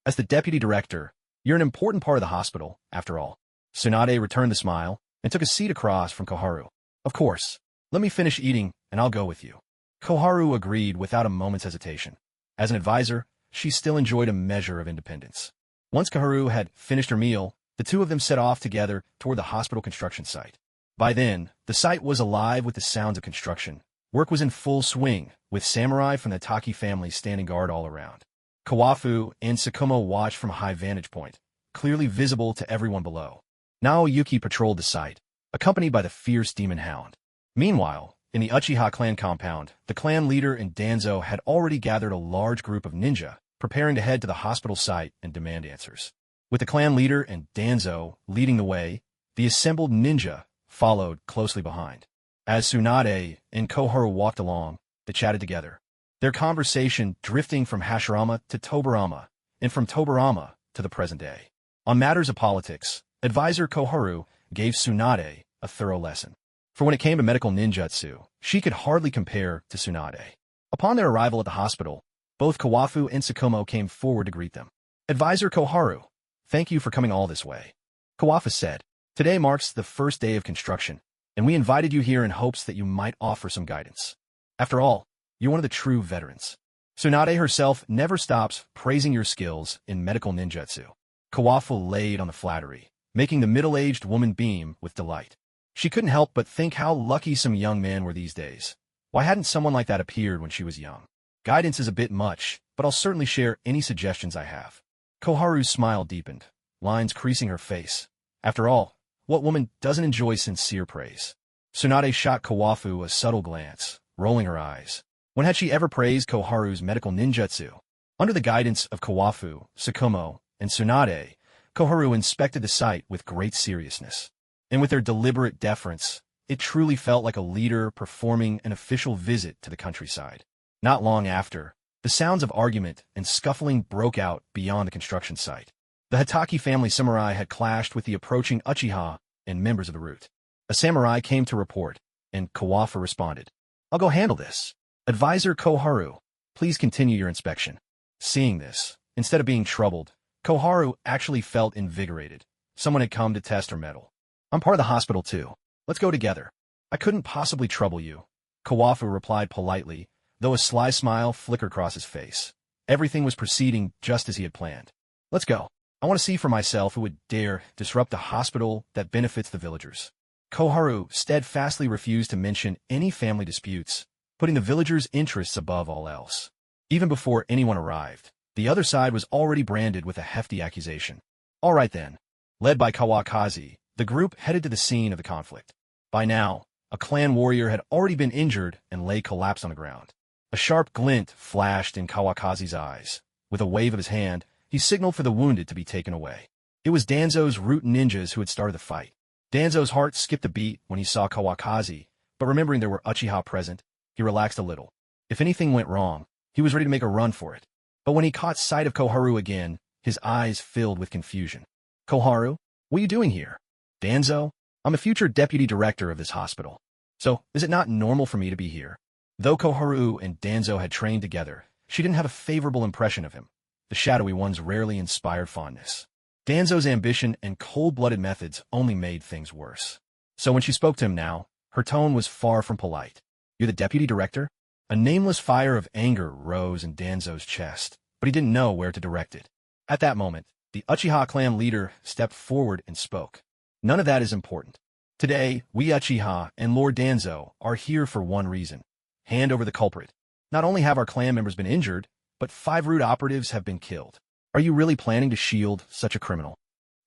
As the deputy director, you're an important part of the hospital, after all. Tsunade returned the smile and took a seat across from Koharu. Of course. Let me finish eating, and I'll go with you. Koharu agreed without a moment's hesitation. As an advisor, she still enjoyed a measure of independence. Once Koharu had finished her meal, the two of them set off together toward the hospital construction site. By then, the site was alive with the sounds of construction. Work was in full swing, with samurai from the Hitaki family standing guard all around. Kawafu and Sukumo watched from a high vantage point, clearly visible to everyone below. Naoyuki patrolled the site, accompanied by the fierce demon hound. Meanwhile, in the Uchiha clan compound, the clan leader and Danzo had already gathered a large group of ninja, preparing to head to the hospital site and demand answers. With the clan leader and Danzo leading the way, the assembled ninja followed closely behind. As Tsunade and Koharu walked along, they chatted together, their conversation drifting from Hashirama to Tobarama, and from Tobarama to the present day. On matters of politics, advisor Koharu gave Tsunade a thorough lesson. For when it came to medical ninjutsu, she could hardly compare to Tsunade. Upon their arrival at the hospital, both Kawafu and Sukumo came forward to greet them. Advisor Koharu, thank you for coming all this way. Kawafu said, today marks the first day of construction, and we invited you here in hopes that you might offer some guidance. After all, you're one of the true veterans. Tsunade herself never stops praising your skills in medical ninjutsu. Kawafu laid on the flattery, making the middle-aged woman beam with delight. She couldn't help but think how lucky some young men were these days. Why hadn't someone like that appeared when she was young? Guidance is a bit much, but I'll certainly share any suggestions I have. Koharu's smile deepened, lines creasing her face. After all, what woman doesn't enjoy sincere praise? Tsunade shot Kawafu a subtle glance, rolling her eyes. When had she ever praised Koharu's medical ninjutsu? Under the guidance of Kawafu, Sukumo, and Tsunade, Koharu inspected the site with great seriousness. And with their deliberate deference, it truly felt like a leader performing an official visit to the countryside. Not long after, the sounds of argument and scuffling broke out beyond the construction site. The Hitaki family samurai had clashed with the approaching Uchiha and members of the Root. A samurai came to report, and Kawafu responded, I'll go handle this. Advisor Koharu, please continue your inspection. Seeing this, instead of being troubled, Koharu actually felt invigorated. Someone had come to test her mettle. I'm part of the hospital too. Let's go together. I couldn't possibly trouble you. Kawafu replied politely, though a sly smile flickered across his face. Everything was proceeding just as he had planned. Let's go. I want to see for myself who would dare disrupt a hospital that benefits the villagers. Koharu steadfastly refused to mention any family disputes, putting the villagers' interests above all else. Even before anyone arrived, the other side was already branded with a hefty accusation. All right then. Led by Kawakaki, the group headed to the scene of the conflict. By now, a clan warrior had already been injured and lay collapsed on the ground. A sharp glint flashed in Kawakazi's eyes. With a wave of his hand, he signaled for the wounded to be taken away. It was Danzo's Root ninjas who had started the fight. Danzo's heart skipped a beat when he saw Kawakazi, but remembering there were Uchiha present, he relaxed a little. If anything went wrong, he was ready to make a run for it. But when he caught sight of Koharu again, his eyes filled with confusion. Koharu, what are you doing here? Danzo, I'm a future deputy director of this hospital. So, is it not normal for me to be here? Though Koharu and Danzo had trained together, she didn't have a favorable impression of him. The shadowy one's rarely inspired fondness. Danzo's ambition and cold-blooded methods only made things worse. So when she spoke to him now, her tone was far from polite. You're the deputy director? A nameless fire of anger rose in Danzo's chest, but he didn't know where to direct it. At that moment, the Uchiha clan leader stepped forward and spoke. None of that is important. Today, we Uchiha and Lord Danzo are here for one reason. Hand over the culprit. Not only have our clan members been injured, but 5 Root operatives have been killed. Are you really planning to shield such a criminal?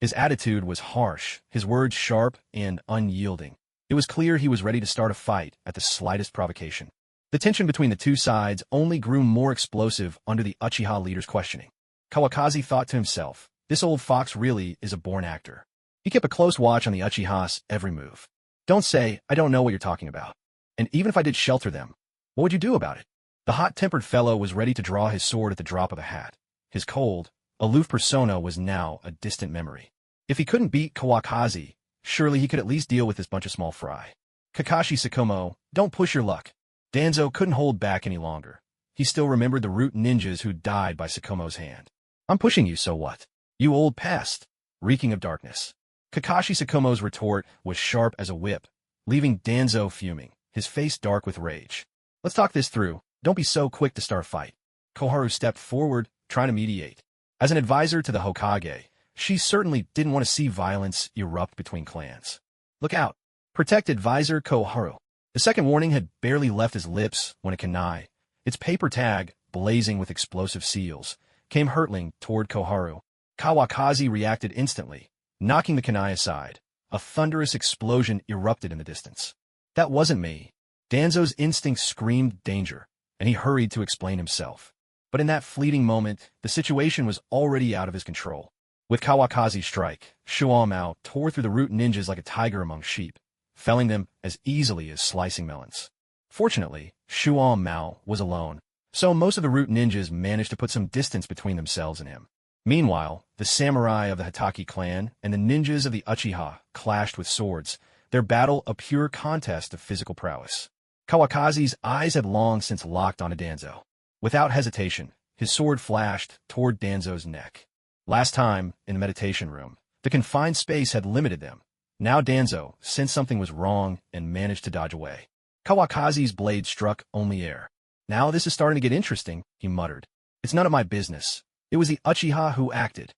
His attitude was harsh, his words sharp and unyielding. It was clear he was ready to start a fight at the slightest provocation. The tension between the two sides only grew more explosive under the Uchiha leader's questioning. Kawakaki thought to himself, this old fox really is a born actor. He kept a close watch on the Uchiha's every move. Don't say, I don't know what you're talking about. And even if I did shelter them, what would you do about it? The hot-tempered fellow was ready to draw his sword at the drop of a hat. His cold, aloof persona was now a distant memory. If he couldn't beat Kawakaki, surely he could at least deal with this bunch of small fry. Kakashi Sukumo, don't push your luck. Danzo couldn't hold back any longer. He still remembered the Root ninjas who died by Sukumo's hand. I'm pushing you, so what? You old pest, reeking of darkness. Kakashi Sukumo's retort was sharp as a whip, leaving Danzo fuming, his face dark with rage. Let's talk this through. Don't be so quick to start a fight. Koharu stepped forward, trying to mediate. As an advisor to the Hokage, she certainly didn't want to see violence erupt between clans. Look out. Protect Advisor Koharu. The second warning had barely left his lips when a kunai, its paper tag blazing with explosive seals, came hurtling toward Koharu. Kawakaki reacted instantly, knocking the kunai aside, a thunderous explosion erupted in the distance. That wasn't me. Danzo's instinct screamed danger, and he hurried to explain himself. But in that fleeting moment, the situation was already out of his control. With Kawakazi's strike, Shuamao tore through the root ninjas like a tiger among sheep, felling them as easily as slicing melons. Fortunately, Shuamao was alone, so most of the root ninjas managed to put some distance between themselves and him. Meanwhile, the samurai of the Hitaki clan and the ninjas of the Uchiha clashed with swords, their battle a pure contest of physical prowess. Kawakazi's eyes had long since locked onto Danzo. Without hesitation, his sword flashed toward Danzo's neck. Last time, in the meditation room, the confined space had limited them. Now Danzo sensed something was wrong and managed to dodge away. Kawakazi's blade struck only air. Now this is starting to get interesting, he muttered. It's none of my business. It was the Uchiha who acted.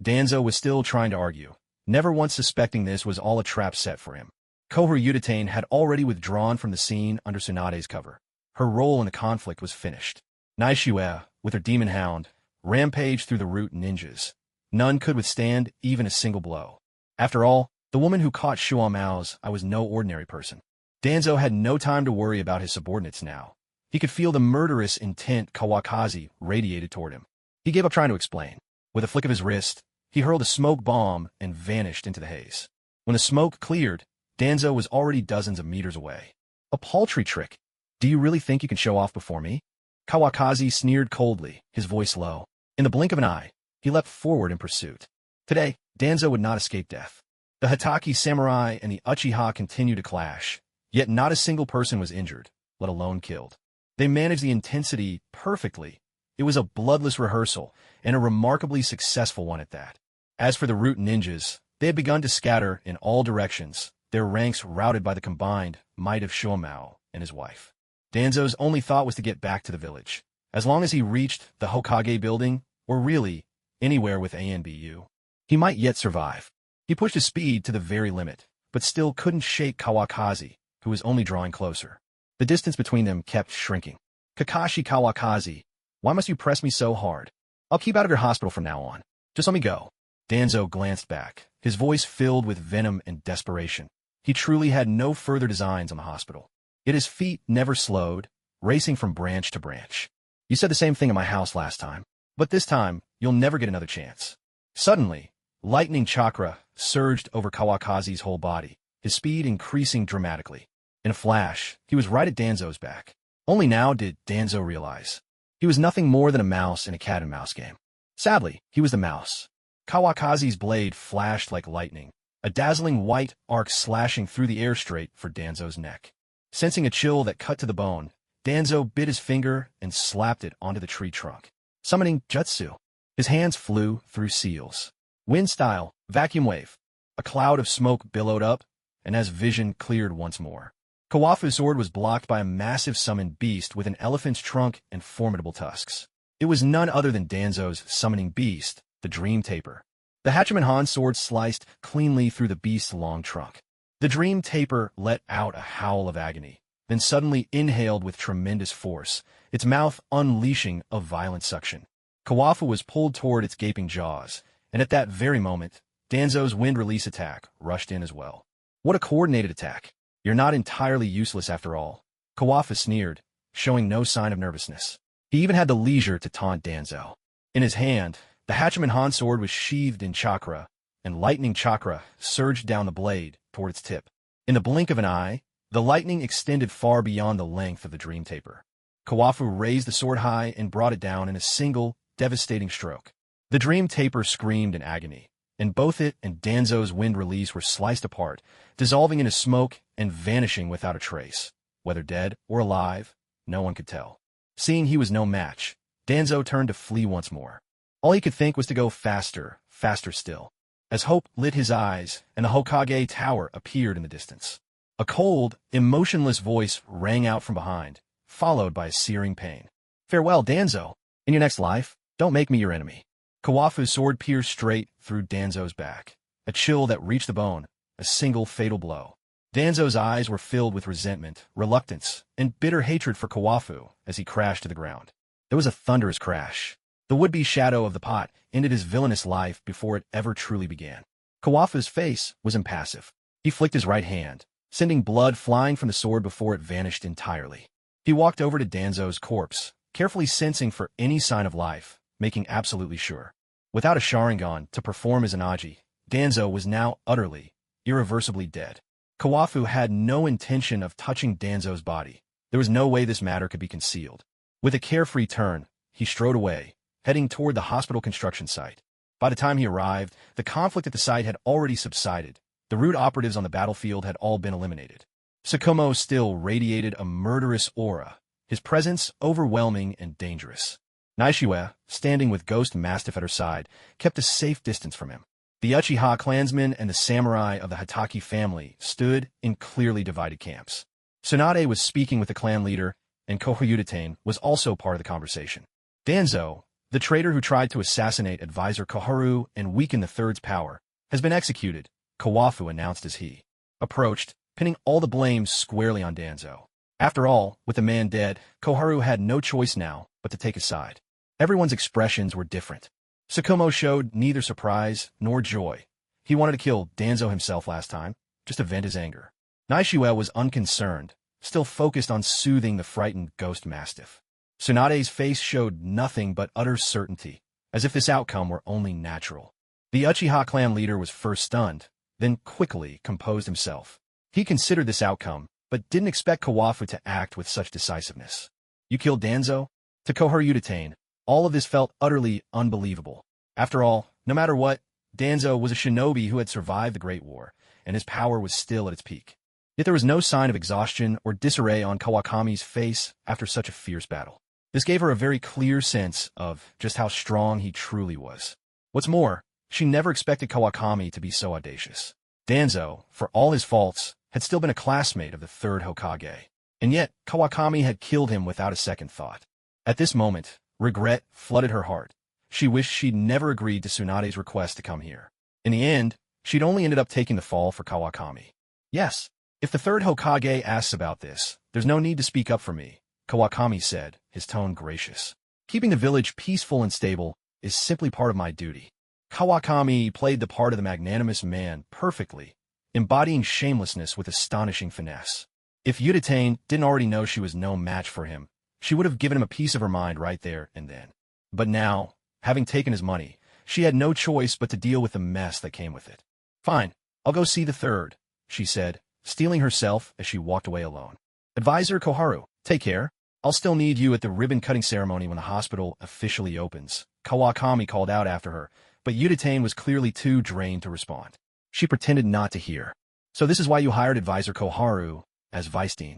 Danzo was still trying to argue, never once suspecting this was all a trap set for him. Kohru Uchiha had already withdrawn from the scene under Tsunade's cover. Her role in the conflict was finished. Naishue, with her demon hound, rampaged through the root ninjas. None could withstand even a single blow. After all, the woman who caught Shuamao's eye was no ordinary person. Danzo had no time to worry about his subordinates now. He could feel the murderous intent Kawakazi radiated toward him. He gave up trying to explain. With a flick of his wrist, he hurled a smoke bomb and vanished into the haze. When the smoke cleared, Danzo was already dozens of meters away. A paltry trick. Do you really think you can show off before me? Kawakazi sneered coldly, his voice low. In the blink of an eye, he leapt forward in pursuit. Today, Danzo would not escape death. The Hitaki samurai and the Uchiha continued to clash, yet not a single person was injured, let alone killed. They managed the intensity perfectly. It was a bloodless rehearsal, and a remarkably successful one at that. As for the root ninjas, they had begun to scatter in all directions, their ranks routed by the combined might of Shuamao and his wife. Danzo's only thought was to get back to the village. As long as he reached the Hokage building, or really, anywhere with ANBU, he might yet survive. He pushed his speed to the very limit, but still couldn't shake Kawakazi, who was only drawing closer. The distance between them kept shrinking. Kakashi Kawakazi, why must you press me so hard? I'll keep out of your hospital from now on. Just let me go. Danzo glanced back, his voice filled with venom and desperation. He truly had no further designs on the hospital. Yet his feet never slowed, racing from branch to branch. You said the same thing in my house last time, but this time, you'll never get another chance. Suddenly, lightning chakra surged over Kawakazi's whole body, his speed increasing dramatically. In a flash, he was right at Danzo's back. Only now did Danzo realize. He was nothing more than a mouse in a cat-and-mouse game. Sadly, he was the mouse. Kawakazi's blade flashed like lightning, a dazzling white arc slashing through the air straight for Danzo's neck. Sensing a chill that cut to the bone, Danzo bit his finger and slapped it onto the tree trunk. Summoning jutsu. His hands flew through seals. Wind style, vacuum wave. A cloud of smoke billowed up, and as vision cleared once more. Kawafu's sword was blocked by a massive summoned beast with an elephant's trunk and formidable tusks. It was none other than Danzo's summoning beast, the Dream Taper. The Hachiman Han's sword sliced cleanly through the beast's long trunk. The Dream Taper let out a howl of agony, then suddenly inhaled with tremendous force, its mouth unleashing a violent suction. Kawafu was pulled toward its gaping jaws, and at that very moment, Danzo's wind release attack rushed in as well. What a coordinated attack! You're not entirely useless after all. Kawafu sneered, showing no sign of nervousness. He even had the leisure to taunt Danzo. In his hand, the Hachiman Han sword was sheathed in chakra, and lightning chakra surged down the blade toward its tip. In the blink of an eye, the lightning extended far beyond the length of the Dream Taper. Kawafu raised the sword high and brought it down in a single, devastating stroke. The Dream Taper screamed in agony, and both it and Danzo's wind release were sliced apart, dissolving into smoke and vanishing without a trace. Whether dead or alive, no one could tell. Seeing he was no match, Danzo turned to flee once more. All he could think was to go faster, faster still. As hope lit his eyes and the Hokage tower appeared in the distance. A cold, emotionless voice rang out from behind, followed by a searing pain. Farewell, Danzo. In your next life, don't make me your enemy. Kawafu's sword pierced straight through Danzo's back. A chill that reached the bone, a single fatal blow. Danzo's eyes were filled with resentment, reluctance, and bitter hatred for Kawafu as he crashed to the ground. There was a thunderous crash. The would-be shadow of the pot ended his villainous life before it ever truly began. Kawafu's face was impassive. He flicked his right hand, sending blood flying from the sword before it vanished entirely. He walked over to Danzo's corpse, carefully sensing for any sign of life, making absolutely sure. Without a Sharingan to perform as Anaji, Danzo was now utterly, irreversibly dead. Kawafu had no intention of touching Danzo's body. There was no way this matter could be concealed. With a carefree turn, he strode away, heading toward the hospital construction site. By the time he arrived, the conflict at the site had already subsided. The Root operatives on the battlefield had all been eliminated. Sukumo still radiated a murderous aura, his presence overwhelming and dangerous. Naishiue, standing with Ghost Mastiff at her side, kept a safe distance from him. The Uchiha clansmen and the samurai of the Hitaki family stood in clearly divided camps. Tsunade was speaking with the clan leader, and Kohyudatane was also part of the conversation. Danzo, the traitor who tried to assassinate advisor Koharu and weaken the Third's power, has been executed, Kawafu announced as he approached, pinning all the blame squarely on Danzo. After all, with the man dead, Koharu had no choice now but to take his side. Everyone's expressions were different. Sukumo showed neither surprise nor joy. He wanted to kill Danzo himself last time, just to vent his anger. Naishiue was unconcerned, still focused on soothing the frightened Ghost Mastiff. Tsunade's face showed nothing but utter certainty, as if this outcome were only natural. The Uchiha clan leader was first stunned, then quickly composed himself. He considered this outcome, but didn't expect Kawafu to act with such decisiveness. You killed Danzo? To Kohyudatane, all of this felt utterly unbelievable. After all, no matter what, Danzo was a shinobi who had survived the Great War, and his power was still at its peak. Yet there was no sign of exhaustion or disarray on Kawakami's face after such a fierce battle. This gave her a very clear sense of just how strong he truly was. What's more, she never expected Kawakami to be so audacious. Danzo, for all his faults, had still been a classmate of the third Hokage. And yet, Kawakami had killed him without a second thought. At this moment, regret flooded her heart. She wished she'd never agreed to Tsunade's request to come here. In the end, she'd only ended up taking the fall for Kawakami. Yes, if the third Hokage asks about this, there's no need to speak up for me, Kawakami said, his tone gracious. Keeping the village peaceful and stable is simply part of my duty. Kawakami played the part of the magnanimous man perfectly, embodying shamelessness with astonishing finesse. If Uchiha didn't already know she was no match for him, she would have given him a piece of her mind right there and then. But now, having taken his money, she had no choice but to deal with the mess that came with it. Fine, I'll go see the third, she said, steeling herself as she walked away alone. Advisor Koharu, take care. I'll still need you at the ribbon-cutting ceremony when the hospital officially opens, Kawakami called out after her, but Uchiha was clearly too drained to respond. She pretended not to hear. So this is why you hired Advisor Koharu as Vice Dean.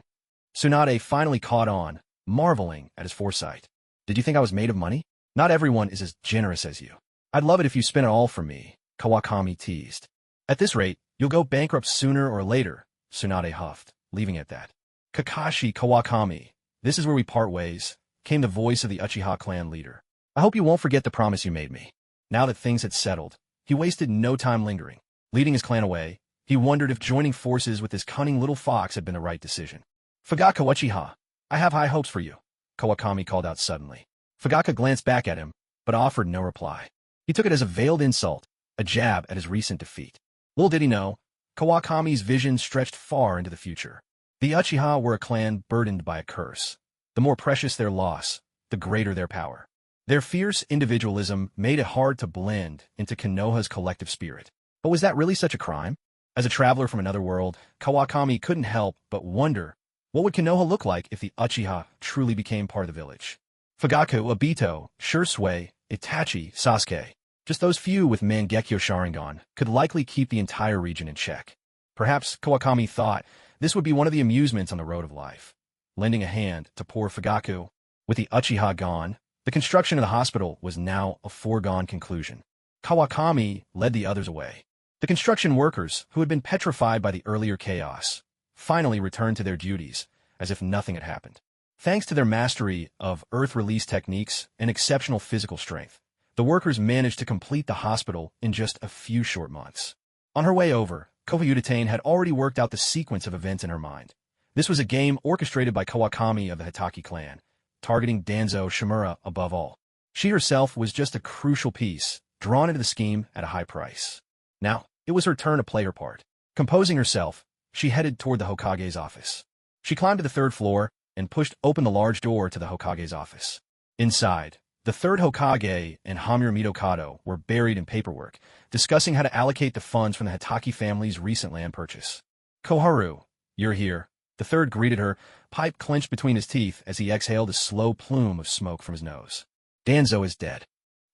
Tsunade finally caught on, marveling at his foresight. Did you think I was made of money? Not everyone is as generous as you. I'd love it if you spent it all for me, Kawakami teased. At this rate, you'll go bankrupt sooner or later, Tsunade huffed, leaving it at that. Kakashi Kawakami, this is where we part ways, came the voice of the Uchiha clan leader. I hope you won't forget the promise you made me. Now that things had settled, he wasted no time lingering. Leading his clan away, he wondered if joining forces with this cunning little fox had been the right decision. Fugaku Uchiha, I have high hopes for you, Kawakami called out suddenly. Fugaku glanced back at him, but offered no reply. He took it as a veiled insult, a jab at his recent defeat. Little did he know, Kawakami's vision stretched far into the future. The Uchiha were a clan burdened by a curse. The more precious their loss, the greater their power. Their fierce individualism made it hard to blend into Konoha's collective spirit. But was that really such a crime? As a traveler from another world, Kawakami couldn't help but wonder, what would Konoha look like if the Uchiha truly became part of the village? Fugaku, Obito, Shursui, Itachi, Sasuke, just those few with Mangekyo Sharingan, could likely keep the entire region in check. Perhaps Kawakami thought this would be one of the amusements on the road of life. Lending a hand to poor Fugaku, with the Uchiha gone, the construction of the hospital was now a foregone conclusion. Kawakami led the others away. The construction workers, who had been petrified by the earlier chaos, finally returned to their duties, as if nothing had happened. Thanks to their mastery of earth release techniques and exceptional physical strength, the workers managed to complete the hospital in just a few short months. On her way over, Kohyudatane had already worked out the sequence of events in her mind. This was a game orchestrated by Kawakami of the Hitaki clan, targeting Danzo Shimura above all. She herself was just a crucial piece, drawn into the scheme at a high price. Now, It was her turn to play her part. Composing herself, she headed toward the Hokage's office. She climbed to the third floor and pushed open the large door to the Hokage's office. Inside, the third Hokage and Hamura Mitokado were buried in paperwork, discussing how to allocate the funds from the Hitaki family's recent land purchase. Koharu, you're here. The third greeted her, pipe clenched between his teeth as he exhaled a slow plume of smoke from his nose. Danzo is dead.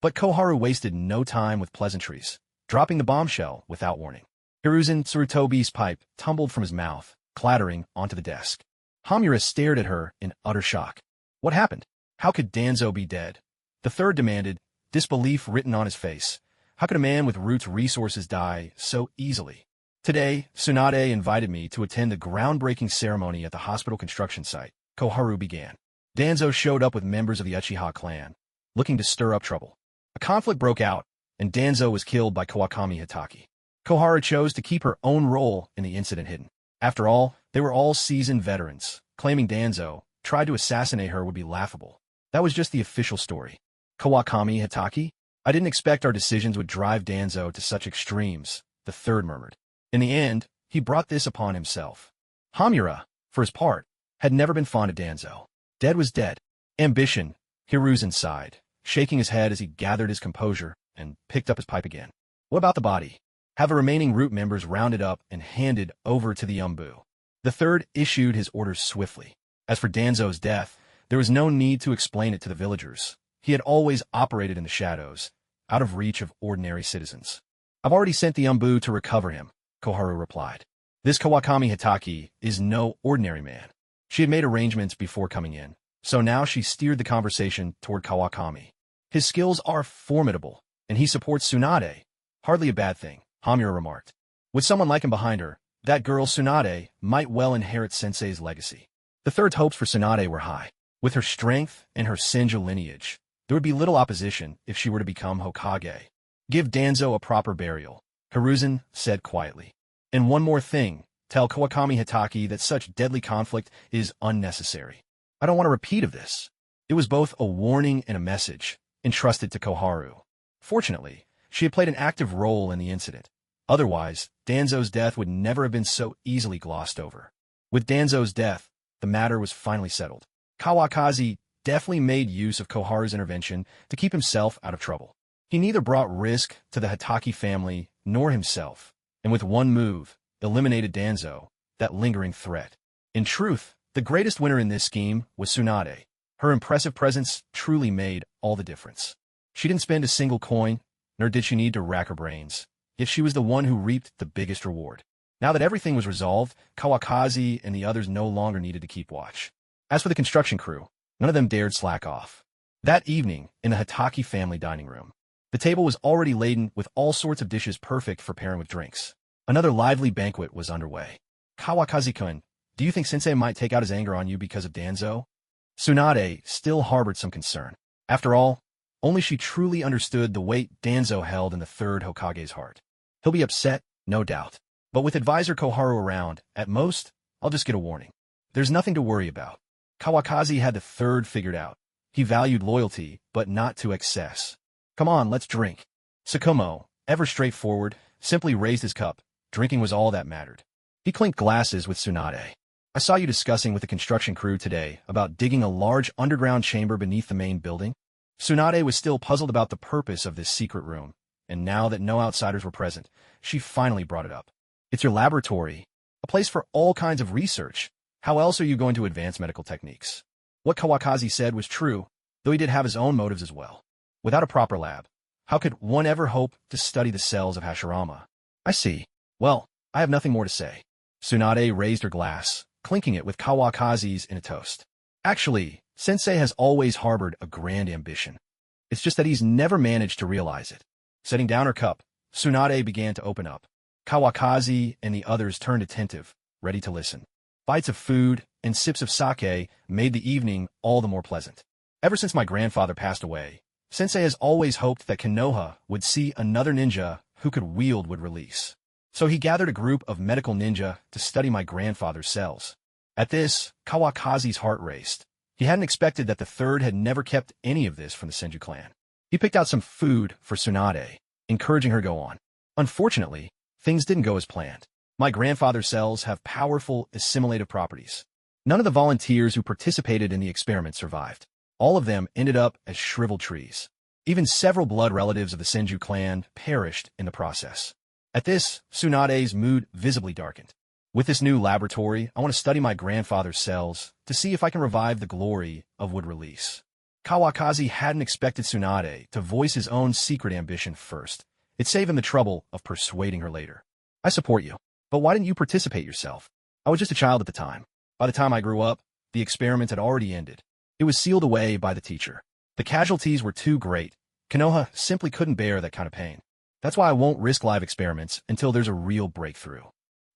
But Koharu wasted no time with pleasantries, dropping the bombshell without warning. Hiruzen Tsurutobi's pipe tumbled from his mouth, clattering onto the desk. Hamura stared at her in utter shock. What happened? How could Danzo be dead? The third demanded, disbelief written on his face. How could a man with Root's resources die so easily? Today, Tsunade invited me to attend the groundbreaking ceremony at the hospital construction site. Koharu began. Danzo showed up with members of the Uchiha clan, looking to stir up trouble. A conflict broke out, and Danzo was killed by Kawakami Hitaki. Koharu chose to keep her own role in the incident hidden. After all, they were all seasoned veterans. Claiming Danzo tried to assassinate her would be laughable. That was just the official story. Kawakami Hitaki? I didn't expect our decisions would drive Danzo to such extremes, the third murmured. In the end, he brought this upon himself. Hamura, for his part, had never been fond of Danzo. Dead was dead. Ambition, Hiruzen sighed, shaking his head as he gathered his composure and picked up his pipe again. What about the body? Have the remaining Root members rounded up and handed over to the Umbu. The third issued his orders swiftly. As for Danzo's death, there was no need to explain it to the villagers. He had always operated in the shadows, out of reach of ordinary citizens. I've already sent the Umbu to recover him, Koharu replied. This Kawakami Hitaki is no ordinary man. She had made arrangements before coming in, so now she steered the conversation toward Kawakami. His skills are formidable, and he supports Tsunade. Hardly a bad thing, Hamura remarked. With someone like him behind her, that girl Tsunade might well inherit Sensei's legacy. The third's hopes for Tsunade were high. With her strength and her Senju lineage, there would be little opposition if she were to become Hokage. Give Danzo a proper burial, Hiruzen said quietly. And one more thing, tell Kawakami Hitaki that such deadly conflict is unnecessary. I don't want a repeat of this. It was both a warning and a message, entrusted to Koharu. Fortunately, she had played an active role in the incident. Otherwise, Danzo's death would never have been so easily glossed over. With Danzo's death, the matter was finally settled. Kawakazi deftly made use of Koharu's intervention to keep himself out of trouble. He neither brought risk to the Hitaki family nor himself, and with one move, eliminated Danzo, that lingering threat. In truth, the greatest winner in this scheme was Tsunade. Her impressive presence truly made all the difference. She didn't spend a single coin, nor did she need to rack her brains, yet she was the one who reaped the biggest reward. Now that everything was resolved, Kawakazi and the others no longer needed to keep watch. As for the construction crew, none of them dared slack off. That evening, in the Hitaki family dining room, the table was already laden with all sorts of dishes perfect for pairing with drinks. Another lively banquet was underway. Kawakazi-kun, do you think Sensei might take out his anger on you because of Danzo? Tsunade still harbored some concern. After all, only she truly understood the weight Danzo held in the third Hokage's heart. He'll be upset, no doubt. But with advisor Koharu around, at most, I'll just get a warning. There's nothing to worry about. Kawakazi had the third figured out. He valued loyalty, but not to excess. Come on, let's drink. Sukumo, ever straightforward, simply raised his cup. Drinking was all that mattered. He clinked glasses with Tsunade. I saw you discussing with the construction crew today about digging a large underground chamber beneath the main building. Tsunade was still puzzled about the purpose of this secret room, and now that no outsiders were present, she finally brought it up. It's your laboratory, a place for all kinds of research. How else are you going to advance medical techniques? What Kawakazi said was true, though he did have his own motives as well. Without a proper lab, how could one ever hope to study the cells of Hashirama? I see. Well, I have nothing more to say. Tsunade raised her glass, clinking it with Kawakazi's in a toast. Actually, Sensei has always harbored a grand ambition. It's just that he's never managed to realize it. Setting down her cup, Tsunade began to open up. Kawakazi and the others turned attentive, ready to listen. Bites of food and sips of sake made the evening all the more pleasant. Ever since my grandfather passed away, Sensei has always hoped that Konoha would see another ninja who could wield would release. So he gathered a group of medical ninja to study my grandfather's cells. At this, Kawakazi's heart raced. He hadn't expected that the third had never kept any of this from the Senju clan. He picked out some food for Tsunade, encouraging her to go on. Unfortunately, things didn't go as planned. My grandfather's cells have powerful assimilative properties. None of the volunteers who participated in the experiment survived. All of them ended up as shriveled trees. Even several blood relatives of the Senju clan perished in the process. At this, Tsunade's mood visibly darkened. With this new laboratory, I want to study my grandfather's cells to see if I can revive the glory of wood release. Kawakaki hadn't expected Tsunade to voice his own secret ambition first. It saved him the trouble of persuading her later. I support you, but why didn't you participate yourself? I was just a child at the time. By the time I grew up, the experiment had already ended. It was sealed away by the teacher. The casualties were too great. Konoha simply couldn't bear that kind of pain. That's why I won't risk live experiments until there's a real breakthrough.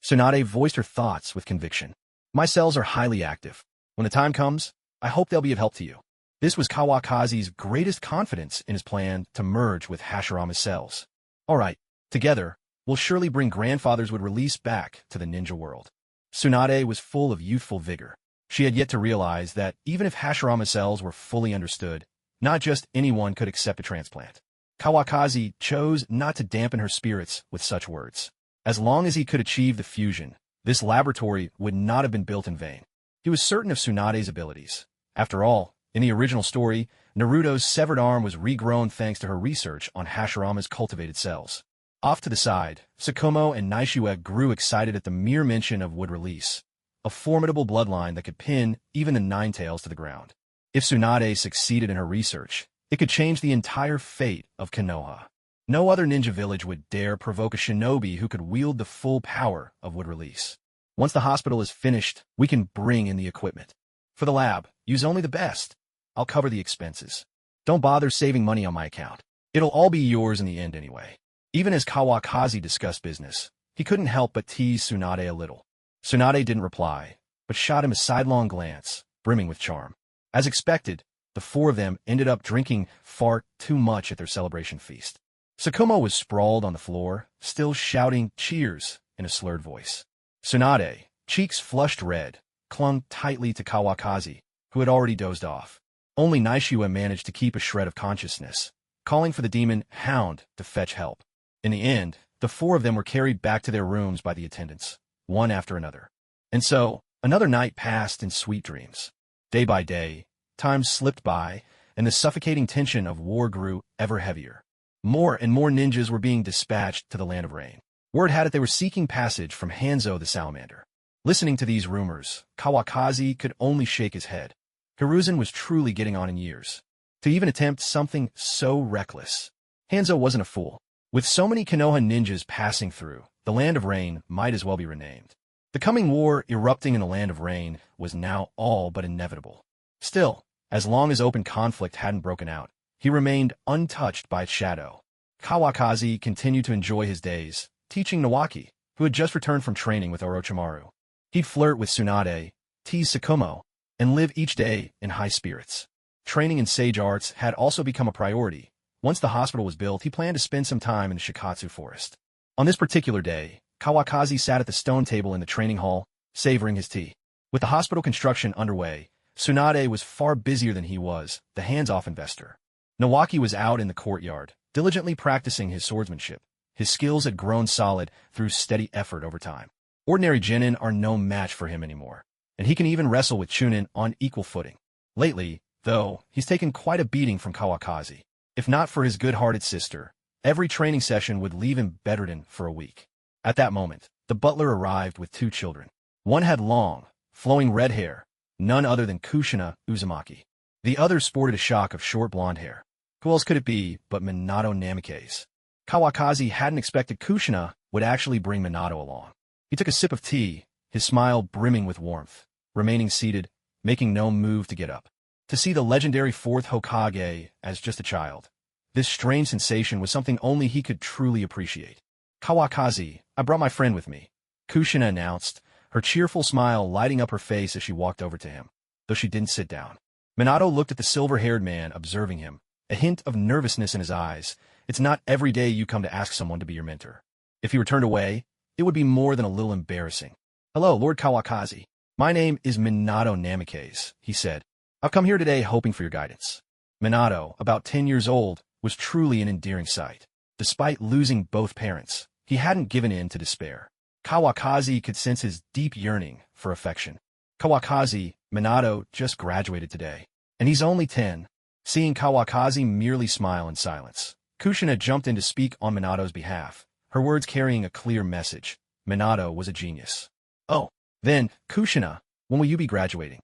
Tsunade voiced her thoughts with conviction. My cells are highly active. When the time comes, I hope they'll be of help to you. This was Kawakazi's greatest confidence in his plan to merge with Hashirama's cells. All right, together, we'll surely bring grandfather's wood release back to the ninja world. Tsunade was full of youthful vigor. She had yet to realize that even if Hashirama's cells were fully understood, not just anyone could accept a transplant. Kawakaki chose not to dampen her spirits with such words. As long as he could achieve the fusion, this laboratory would not have been built in vain. He was certain of Tsunade's abilities. After all, in the original story, Naruto's severed arm was regrown thanks to her research on Hashirama's cultivated cells. Off to the side, Sukumo and Naishue grew excited at the mere mention of wood release, a formidable bloodline that could pin even the Ninetales to the ground. If Tsunade succeeded in her research, it could change the entire fate of Konoha. No other ninja village would dare provoke a shinobi who could wield the full power of wood release. Once the hospital is finished, we can bring in the equipment. For the lab, use only the best. I'll cover the expenses. Don't bother saving money on my account. It'll all be yours in the end anyway. Even as Kawakaki discussed business, he couldn't help but tease Tsunade a little. Tsunade didn't reply, but shot him a sidelong glance, brimming with charm. As expected, the four of them ended up drinking far too much at their celebration feast. Sukumo was sprawled on the floor, still shouting cheers in a slurred voice. Tsunade, cheeks flushed red, clung tightly to Kawakaki, who had already dozed off. Only Naishue managed to keep a shred of consciousness, calling for the demon Hound to fetch help. In the end, the four of them were carried back to their rooms by the attendants, one after another. And so, another night passed in sweet dreams. Day by day, time slipped by, and the suffocating tension of war grew ever heavier. More and more ninjas were being dispatched to the Land of Rain. Word had it they were seeking passage from Hanzo the Salamander. Listening to these rumors, Kawakaki could only shake his head. Hiruzen was truly getting on in years. To even attempt something so reckless. Hanzo wasn't a fool. With so many Konoha ninjas passing through, the Land of Rain might as well be renamed. The coming war erupting in the Land of Rain was now all but inevitable. Still, as long as open conflict hadn't broken out, he remained untouched by its shadow. Kawakaki continued to enjoy his days, teaching Nawaki, who had just returned from training with Orochimaru. He'd flirt with Tsunade, tease Sukumo, and live each day in high spirits. Training in sage arts had also become a priority. Once the hospital was built, he planned to spend some time in the Shikatsu forest. On this particular day, Kawakaki sat at the stone table in the training hall, savoring his tea. With the hospital construction underway, Tsunade was far busier than he was, the hands-off investor. Nawaki was out in the courtyard, diligently practicing his swordsmanship. His skills had grown solid through steady effort over time. Ordinary genin are no match for him anymore, and he can even wrestle with chunin on equal footing. Lately, though, he's taken quite a beating from Kawakaki. If not for his good-hearted sister, every training session would leave him bedridden for a week. At that moment, the butler arrived with two children. One had long, flowing red hair, none other than Kushina Uzumaki. The other sported a shock of short blonde hair. Who else could it be but Minato Namikaze? Kawakaki hadn't expected Kushina would actually bring Minato along. He took a sip of tea, his smile brimming with warmth, remaining seated, making no move to get up. To see the legendary fourth Hokage as just a child, this strange sensation was something only he could truly appreciate. Kawakaki, I brought my friend with me, Kushina announced, her cheerful smile lighting up her face as she walked over to him, though she didn't sit down. Minato looked at the silver-haired man, observing him, a hint of nervousness in his eyes. It's not every day you come to ask someone to be your mentor. If he were turned away, it would be more than a little embarrassing. Hello, Lord Kawakaki. My name is Minato Namikaze, he said. I've come here today hoping for your guidance. Minato, about 10 years old, was truly an endearing sight. Despite losing both parents, He hadn't given in to despair. Kawakazi could sense his deep yearning for affection. Kawakazi, Minato just graduated today, and he's only 10. Seeing Kawakazi merely smile in silence, Kushina jumped in to speak on Minato's behalf, her words carrying a clear message. Minato was a genius. Oh, then, Kushina, when will you be graduating?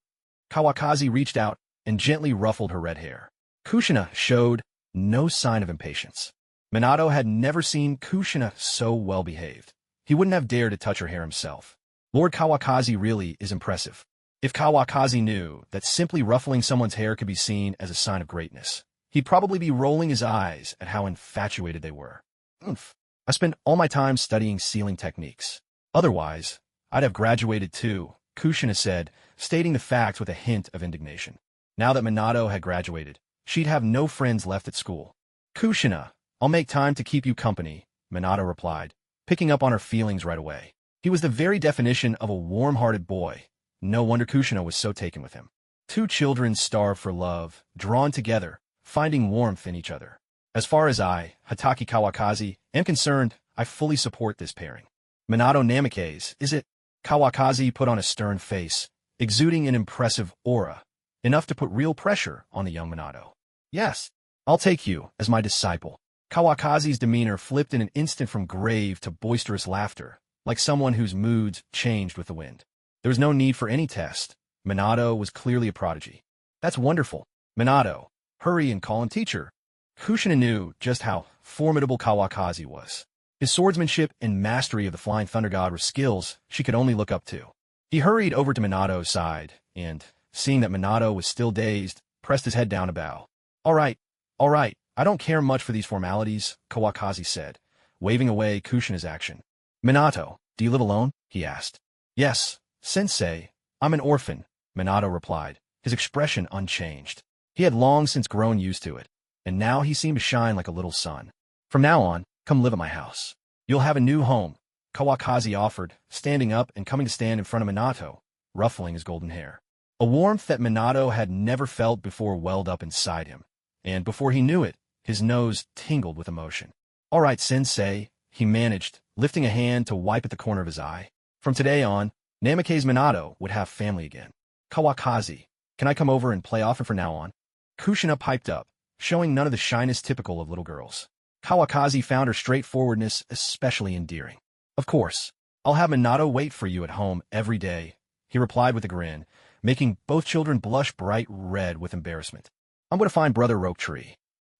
Kawakazi reached out and gently ruffled her red hair. Kushina showed no sign of impatience. Minato had never seen Kushina so well-behaved. He wouldn't have dared to touch her hair himself. Lord Kawakazi really is impressive. If Kawakazi knew that simply ruffling someone's hair could be seen as a sign of greatness, he'd probably be rolling his eyes at how infatuated they were. Oomph. I spend all my time studying sealing techniques. Otherwise, I'd have graduated too, Kushina said, stating the facts with a hint of indignation. Now that Minato had graduated, she'd have no friends left at school. Kushina, I'll make time to keep you company, Minato replied, picking up on her feelings right away. He was the very definition of a warm-hearted boy. No wonder Kushina was so taken with him. Two children starved for love, drawn together, finding warmth in each other. As far as I, Hitaki Kawakazi, am concerned, I fully support this pairing. Minato Namikaze, is it? Kawakazi put on a stern face, exuding an impressive aura, enough to put real pressure on the young Minato. Yes, I'll take you as my disciple. Kawakazi's demeanor flipped in an instant from grave to boisterous laughter, like someone whose moods changed with the wind. There was no need for any test. Minato was clearly a prodigy. That's wonderful. Minato, hurry and call in teacher. Kushina knew just how formidable Kawakazi was. His swordsmanship and mastery of the Flying Thunder God were skills she could only look up to. He hurried over to Minato's side and, seeing that Minato was still dazed, pressed his head down to bow. All right, I don't care much for these formalities, Kawakazi said, waving away Kushina's action. Minato, do you live alone? He asked. Yes, sensei, I'm an orphan, Minato replied, his expression unchanged. He had long since grown used to it, and now he seemed to shine like a little sun. From now on, come live at my house. You'll have a new home, Kawakazi offered, standing up and coming to stand in front of Minato, ruffling his golden hair. A warmth that Minato had never felt before welled up inside him, and before he knew it, his nose tingled with emotion. All right, sensei, he managed, lifting a hand to wipe at the corner of his eye. From today on, Namikaze Minato would have family again. Kawakazi, can I come over and play often from now on? Kushina piped up, showing none of the shyness typical of little girls. Kawakazi found her straightforwardness especially endearing. Of course, I'll have Minato wait for you at home every day, he replied with a grin, making both children blush bright red with embarrassment. I'm going to find Brother Ropetree,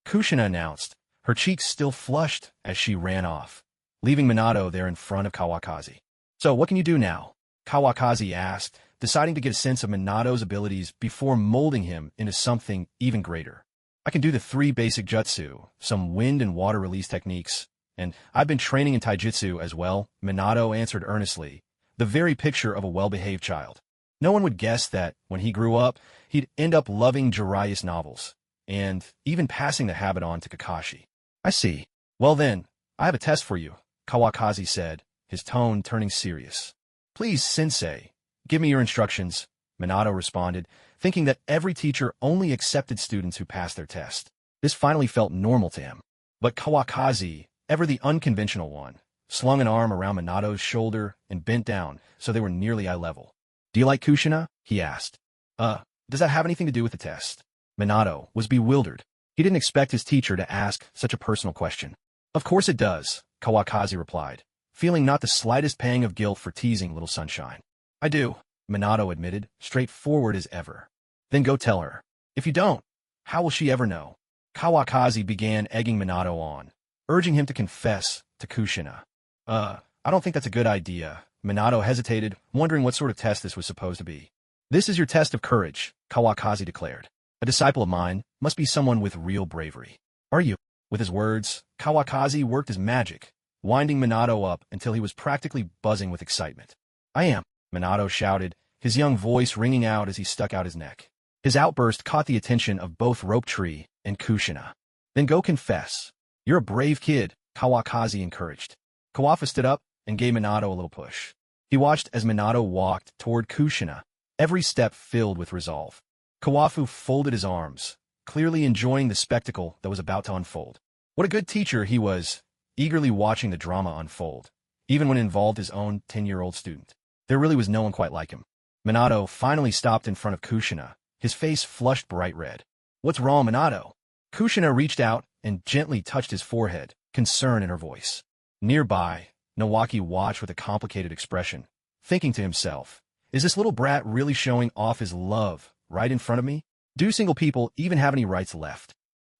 Kushina announced, her cheeks still flushed as she ran off, leaving Minato there in front of Kawakazi. So what can you do now? Kawakazi asked, deciding to get a sense of Minato's abilities before molding him into something even greater. I can do the 3 basic jutsu, some wind and water release techniques, and I've been training in taijutsu as well, Minato answered earnestly, the very picture of a well-behaved child. No one would guess that, when he grew up, he'd end up loving Jiraiya's novels, and even passing the habit on to Kakashi. I see. Well then, I have a test for you, Kawakazi said, his tone turning serious. Please, sensei, give me your instructions, Minato responded, thinking that every teacher only accepted students who passed their test. This finally felt normal to him. But Kawakazi, ever the unconventional one, slung an arm around Minato's shoulder and bent down so they were nearly eye level. Do you like Kushina? He asked. Does that have anything to do with the test? Minato was bewildered. He didn't expect his teacher to ask such a personal question. Of course it does, Kawakazi replied, feeling not the slightest pang of guilt for teasing little sunshine. I do, Minato admitted, straightforward as ever. Then go tell her. If you don't, how will she ever know? Kawakazi began egging Minato on, urging him to confess to Kushina. I don't think that's a good idea. Minato hesitated, wondering what sort of test this was supposed to be. This is your test of courage, Kawakazi declared. A disciple of mine must be someone with real bravery. Are you? With his words, Kawakazi worked his magic, winding Minato up until he was practically buzzing with excitement. I am, Minato shouted, his young voice ringing out as he stuck out his neck. His outburst caught the attention of both Ropetree and Kushina. Then go confess. You're a brave kid, Kawakazi encouraged. Kawafa stood up and gave Minato a little push. He watched as Minato walked toward Kushina, every step filled with resolve. Kawafu folded his arms, clearly enjoying the spectacle that was about to unfold. What a good teacher he was, eagerly watching the drama unfold, even when it involved his own 10-year-old student. There really was no one quite like him. Minato finally stopped in front of Kushina, his face flushed bright red. "What's wrong, Minato?" Kushina reached out and gently touched his forehead, concern in her voice. Nearby, Nawaki watched with a complicated expression, thinking to himself, is this little brat really showing off his love right in front of me? Do single people even have any rights left?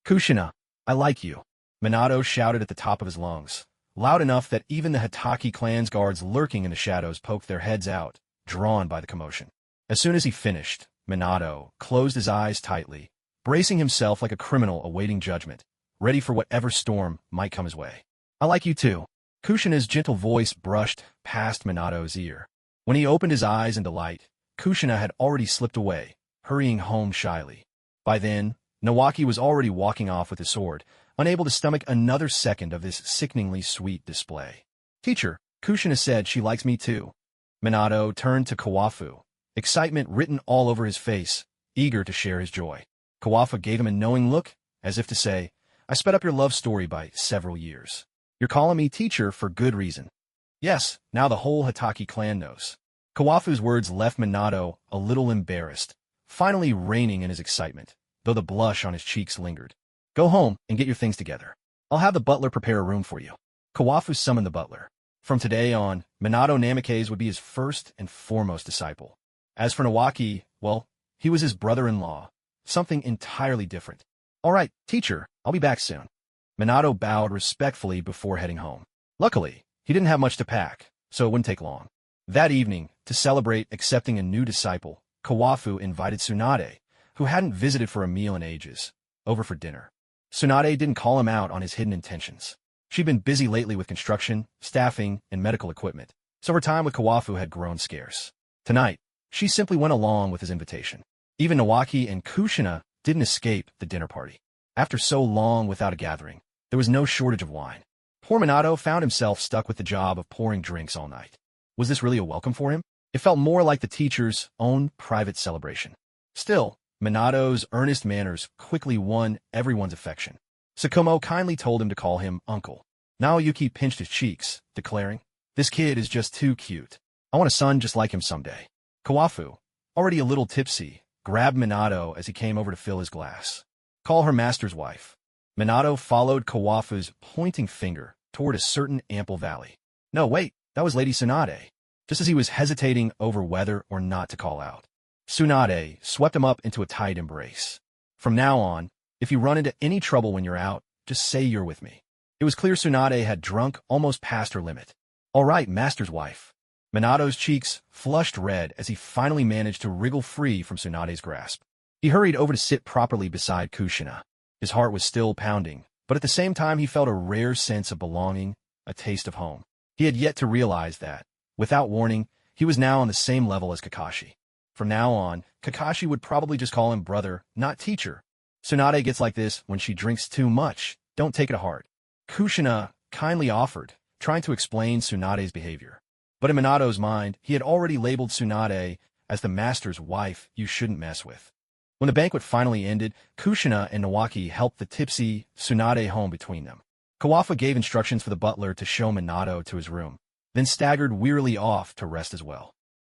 "Kushina, I like you," Minato shouted at the top of his lungs, loud enough that even the Hitaki clan's guards lurking in the shadows poked their heads out, drawn by the commotion. As soon as he finished, Minato closed his eyes tightly, bracing himself like a criminal awaiting judgment, ready for whatever storm might come his way. "I like you too." Kushina's gentle voice brushed past Minato's ear. When he opened his eyes in delight, Kushina had already slipped away, hurrying home shyly. By then, Nawaki was already walking off with his sword, unable to stomach another second of this sickeningly sweet display. "Teacher, Kushina said she likes me too." Minato turned to Kawafu, excitement written all over his face, eager to share his joy. Kawafu gave him a knowing look, as if to say, "I sped up your love story by several years. You're calling me teacher for good reason." "Yes, now the whole Hitaki clan knows." Kawafu's words left Minato a little embarrassed, finally reining in his excitement, though the blush on his cheeks lingered. "Go home and get your things together. I'll have the butler prepare a room for you." Kawafu summoned the butler. From today on, Minato Namikaze would be his first and foremost disciple. As for Nawaki, well, he was his brother-in-law, something entirely different. "All right, teacher, I'll be back soon." Minato bowed respectfully before heading home. Luckily, he didn't have much to pack, so it wouldn't take long. That evening, to celebrate accepting a new disciple, Kawafu invited Tsunade, who hadn't visited for a meal in ages, over for dinner. Tsunade didn't call him out on his hidden intentions. She'd been busy lately with construction, staffing, and medical equipment, so her time with Kawafu had grown scarce. Tonight, she simply went along with his invitation. Even Nawaki and Kushina didn't escape the dinner party. After so long without a gathering, there was no shortage of wine. Poor Minato found himself stuck with the job of pouring drinks all night. Was this really a welcome for him? It felt more like the teacher's own private celebration. Still, Minato's earnest manners quickly won everyone's affection. Sukumo kindly told him to call him uncle. Naoyuki pinched his cheeks, declaring, "This kid is just too cute. I want a son just like him someday." Kawafu, already a little tipsy, grabbed Minato as he came over to fill his glass. "Call her master's wife." Minato followed Kawafu's pointing finger toward a certain ample valley. No, wait, that was Lady Tsunade, just as he was hesitating over whether or not to call out. Tsunade swept him up into a tight embrace. "From now on, if you run into any trouble when you're out, just say you're with me." It was clear Tsunade had drunk almost past her limit. "All right, master's wife." Minato's cheeks flushed red as he finally managed to wriggle free from Tsunade's grasp. He hurried over to sit properly beside Kushina. His heart was still pounding, but at the same time he felt a rare sense of belonging, a taste of home. He had yet to realize that, without warning, he was now on the same level as Kakashi. From now on, Kakashi would probably just call him brother, not teacher. Tsunade gets like this when she drinks too much. Don't take it to heart. Kushina kindly offered, trying to explain Tsunade's behavior. But in Minato's mind, he had already labeled Tsunade as the master's wife you shouldn't mess with. When the banquet finally ended, Kushina and Nawaki helped the tipsy Tsunade home between them. Kawafu gave instructions for the butler to show Minato to his room, then staggered wearily off to rest as well.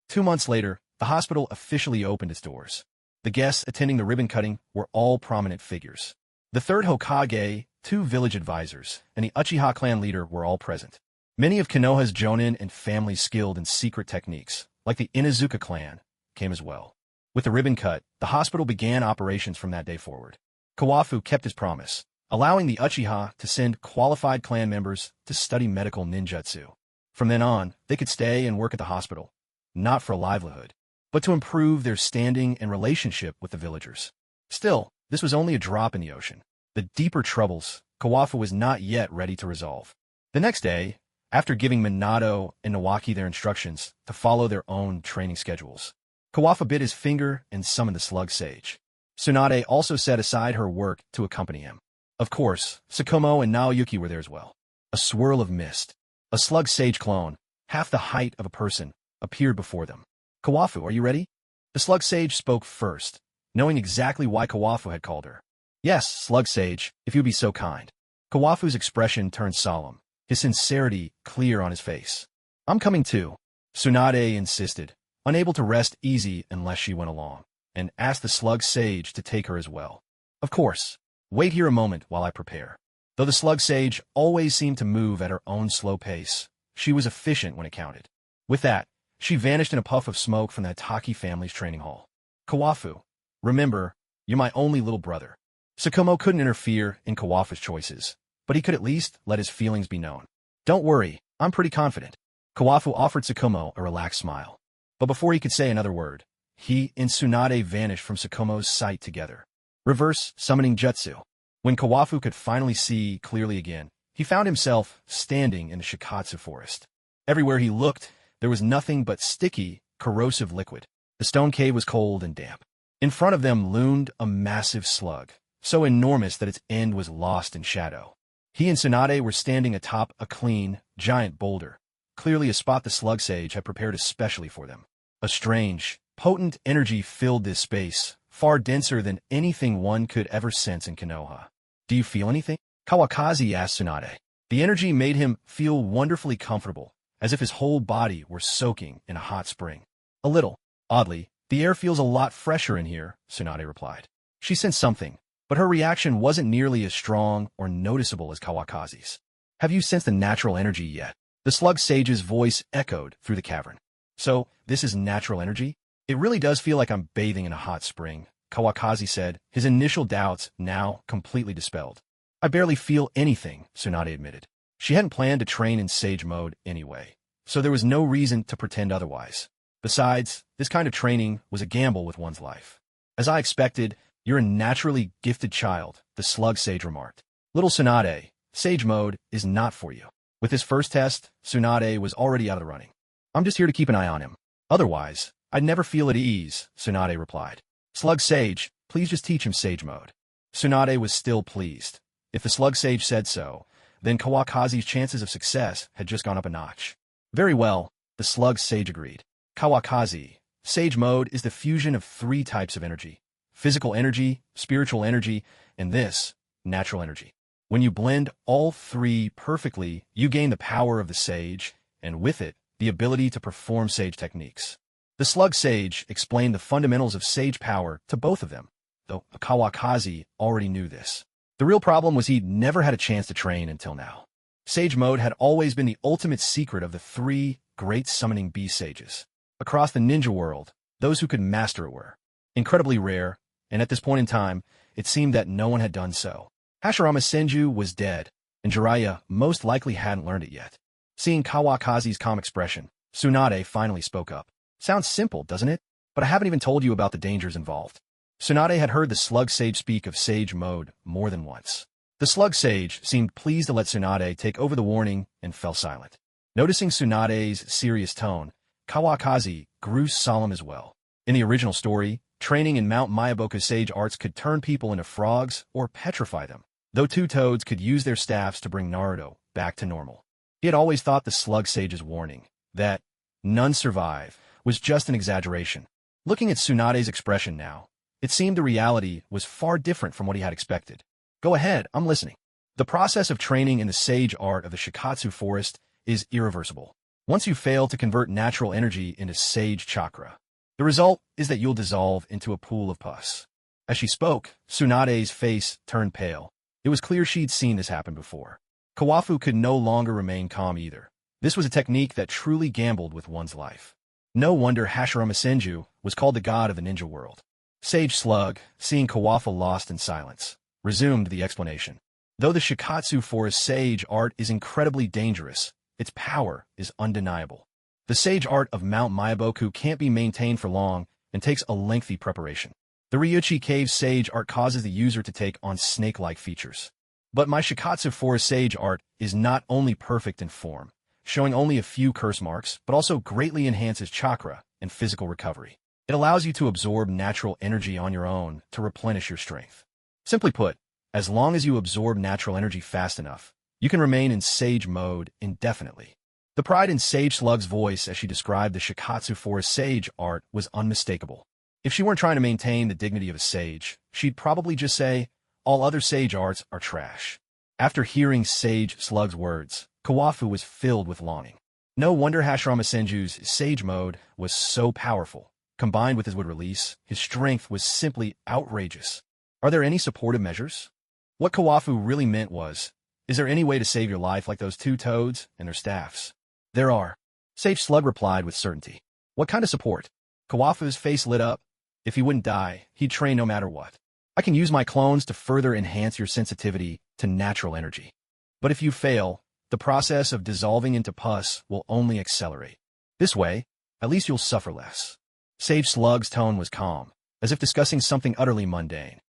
2 months later, the hospital officially opened its doors. The guests attending the ribbon cutting were all prominent figures. The third Hokage, 2 village advisors, and the Uchiha clan leader were all present. Many of Konoha's jonin and families skilled in secret techniques, like the Inuzuka clan, came as well. With the ribbon cut, the hospital began operations from that day forward. Kawafu kept his promise, allowing the Uchiha to send qualified clan members to study medical ninjutsu. From then on, they could stay and work at the hospital, not for a livelihood, but to improve their standing and relationship with the villagers. Still, this was only a drop in the ocean. The deeper troubles Kawafu was not yet ready to resolve. The next day, after giving Minato and Nawaki their instructions to follow their own training schedules, Kawafu bit his finger and summoned the slug sage. Tsunade also set aside her work to accompany him. Of course, Sukumo and Naoyuki were there as well. A swirl of mist, a slug sage clone, half the height of a person, appeared before them. "Kawafu, are you ready?" The slug sage spoke first, knowing exactly why Kawafu had called her. "Yes, slug sage, if you would be so kind." Kawafu's expression turned solemn, his sincerity clear on his face. "I'm coming too," Tsunade insisted, unable to rest easy unless she went along, and asked the slug sage to take her as well. "Of course. Wait here a moment while I prepare." Though the slug sage always seemed to move at her own slow pace, she was efficient when it counted. With that, she vanished in a puff of smoke from the Hitaki family's training hall. "Kawafu, remember, you're my only little brother." Sukumo couldn't interfere in Kawafu's choices, but he could at least let his feelings be known. "Don't worry, I'm pretty confident." Kawafu offered Sukumo a relaxed smile. But before he could say another word, he and Tsunade vanished from Sukumo's sight together. Reverse summoning jutsu. When Kawafu could finally see clearly again, he found himself standing in the Shikatsu forest. Everywhere he looked, there was nothing but sticky, corrosive liquid. The stone cave was cold and damp. In front of them loomed a massive slug, so enormous that its end was lost in shadow. He and Tsunade were standing atop a clean, giant boulder, clearly a spot the slug sage had prepared especially for them. A strange, potent energy filled this space, far denser than anything one could ever sense in Konoha. "Do you feel anything?" Kawakaki asked Tsunade. The energy made him feel wonderfully comfortable, as if his whole body were soaking in a hot spring. "A little. Oddly, the air feels a lot fresher in here," Tsunade replied. She sensed something, but her reaction wasn't nearly as strong or noticeable as Kawakaki's. "Have you sensed the natural energy yet?" The slug sage's voice echoed through the cavern. "So, this is natural energy? It really does feel like I'm bathing in a hot spring," Kawakaki said, his initial doubts now completely dispelled. "I barely feel anything," Tsunade admitted. She hadn't planned to train in sage mode anyway, so there was no reason to pretend otherwise. Besides, this kind of training was a gamble with one's life. "As I expected, you're a naturally gifted child," the slug sage remarked. "Little Tsunade, sage mode is not for you." With his first test, Tsunade was already out of the running. "I'm just here to keep an eye on him. Otherwise, I'd never feel at ease," Tsunade replied. "Slug sage, please just teach him sage mode." Tsunade was still pleased. If the slug sage said so, then Kawakaki's chances of success had just gone up a notch. "Very well," the slug sage agreed. "Kawakaki, sage mode is the fusion of 3 types of energy: physical energy, spiritual energy, and this, natural energy. When you blend all 3 perfectly, you gain the power of the sage, and with it, the ability to perform sage techniques." The slug sage explained the fundamentals of sage power to both of them, though Kawakaki already knew this. The real problem was he'd never had a chance to train until now. Sage mode had always been the ultimate secret of the 3 great summoning bee sages. Across the ninja world, those who could master it were incredibly rare, and at this point in time, it seemed that no one had done so. Hashirama Senju was dead, and Jiraiya most likely hadn't learned it yet. Seeing Kawakaki's calm expression, Tsunade finally spoke up. "Sounds simple, doesn't it? But I haven't even told you about the dangers involved." Tsunade had heard the slug sage speak of sage mode more than once. The slug sage seemed pleased to let Tsunade take over the warning and fell silent. Noticing Tsunade's serious tone, Kawakaki grew solemn as well. In the original story, training in Mount Myaboku's sage arts could turn people into frogs or petrify them, though 2 toads could use their staffs to bring Naruto back to normal. He had always thought the slug sage's warning, that none survive, was just an exaggeration. Looking at Tsunade's expression now, it seemed the reality was far different from what he had expected. "Go ahead, I'm listening." The process of training in the sage art of the Shikatsu forest is irreversible. Once you fail to convert natural energy into sage chakra, the result is that you'll dissolve into a pool of pus. As she spoke, Tsunade's face turned pale. It was clear she'd seen this happen before. Kawafu could no longer remain calm either. This was a technique that truly gambled with one's life. No wonder Hashirama Senju was called the god of the ninja world. Sage Slug, seeing Kawafu lost in silence, resumed the explanation. Though the Shikatsu forest sage art is incredibly dangerous, its power is undeniable. The sage art of Mount Myaboku can't be maintained for long and takes a lengthy preparation. The Ryuchi Cave sage art causes the user to take on snake-like features. But my Shikatsu forest sage art is not only perfect in form, showing only a few curse marks, but also greatly enhances chakra and physical recovery. It allows you to absorb natural energy on your own to replenish your strength. Simply put, as long as you absorb natural energy fast enough, you can remain in sage mode indefinitely. The pride in Sage Slug's voice as she described the Shikatsu forest sage art was unmistakable. If she weren't trying to maintain the dignity of a sage, she'd probably just say, all other sage arts are trash. After hearing Sage Slug's words, Kawafu was filled with longing. No wonder Hashirama Senju's Sage mode was so powerful. Combined with his wood release, his strength was simply outrageous. Are there any supportive measures? What Kawafu really meant was, is there any way to save your life like those two toads and their staffs? There are. Sage Slug replied with certainty. What kind of support? Kawafu's face lit up. If he wouldn't die, he'd train no matter what. I can use my clones to further enhance your sensitivity to natural energy. But if you fail, the process of dissolving into pus will only accelerate. This way, at least you'll suffer less. Sage Slug's tone was calm, as if discussing something utterly mundane.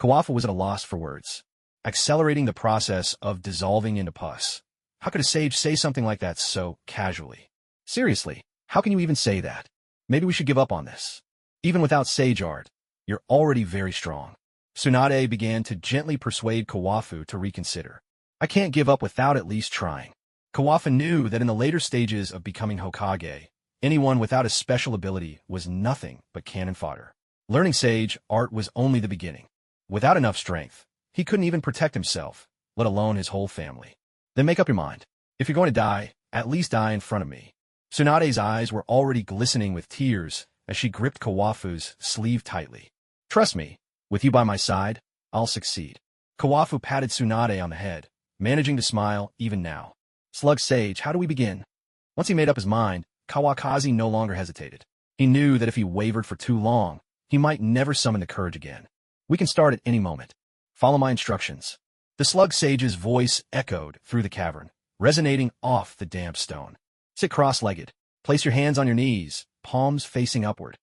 Kawafu was at a loss for words. Accelerating the process of dissolving into pus. How could a sage say something like that so casually? Seriously, how can you even say that? Maybe we should give up on this. Even without sage art, you're already very strong. Tsunade began to gently persuade Kawafu to reconsider. I can't give up without at least trying. Kawafu knew that in the later stages of becoming Hokage, anyone without a special ability was nothing but cannon fodder. Learning sage art was only the beginning. Without enough strength, he couldn't even protect himself, let alone his whole family. Then make up your mind. If you're going to die, at least die in front of me. Tsunade's eyes were already glistening with tears as she gripped Kawafu's sleeve tightly. Trust me, with you by my side, I'll succeed. Kawafu patted Tsunade on the head, managing to smile even now. Slug Sage, how do we begin? Once he made up his mind, Kawakaki no longer hesitated. He knew that if he wavered for too long, he might never summon the courage again. We can start at any moment. Follow my instructions. The Slug Sage's voice echoed through the cavern, resonating off the damp stone. Sit cross-legged. Place your hands on your knees, palms facing upward.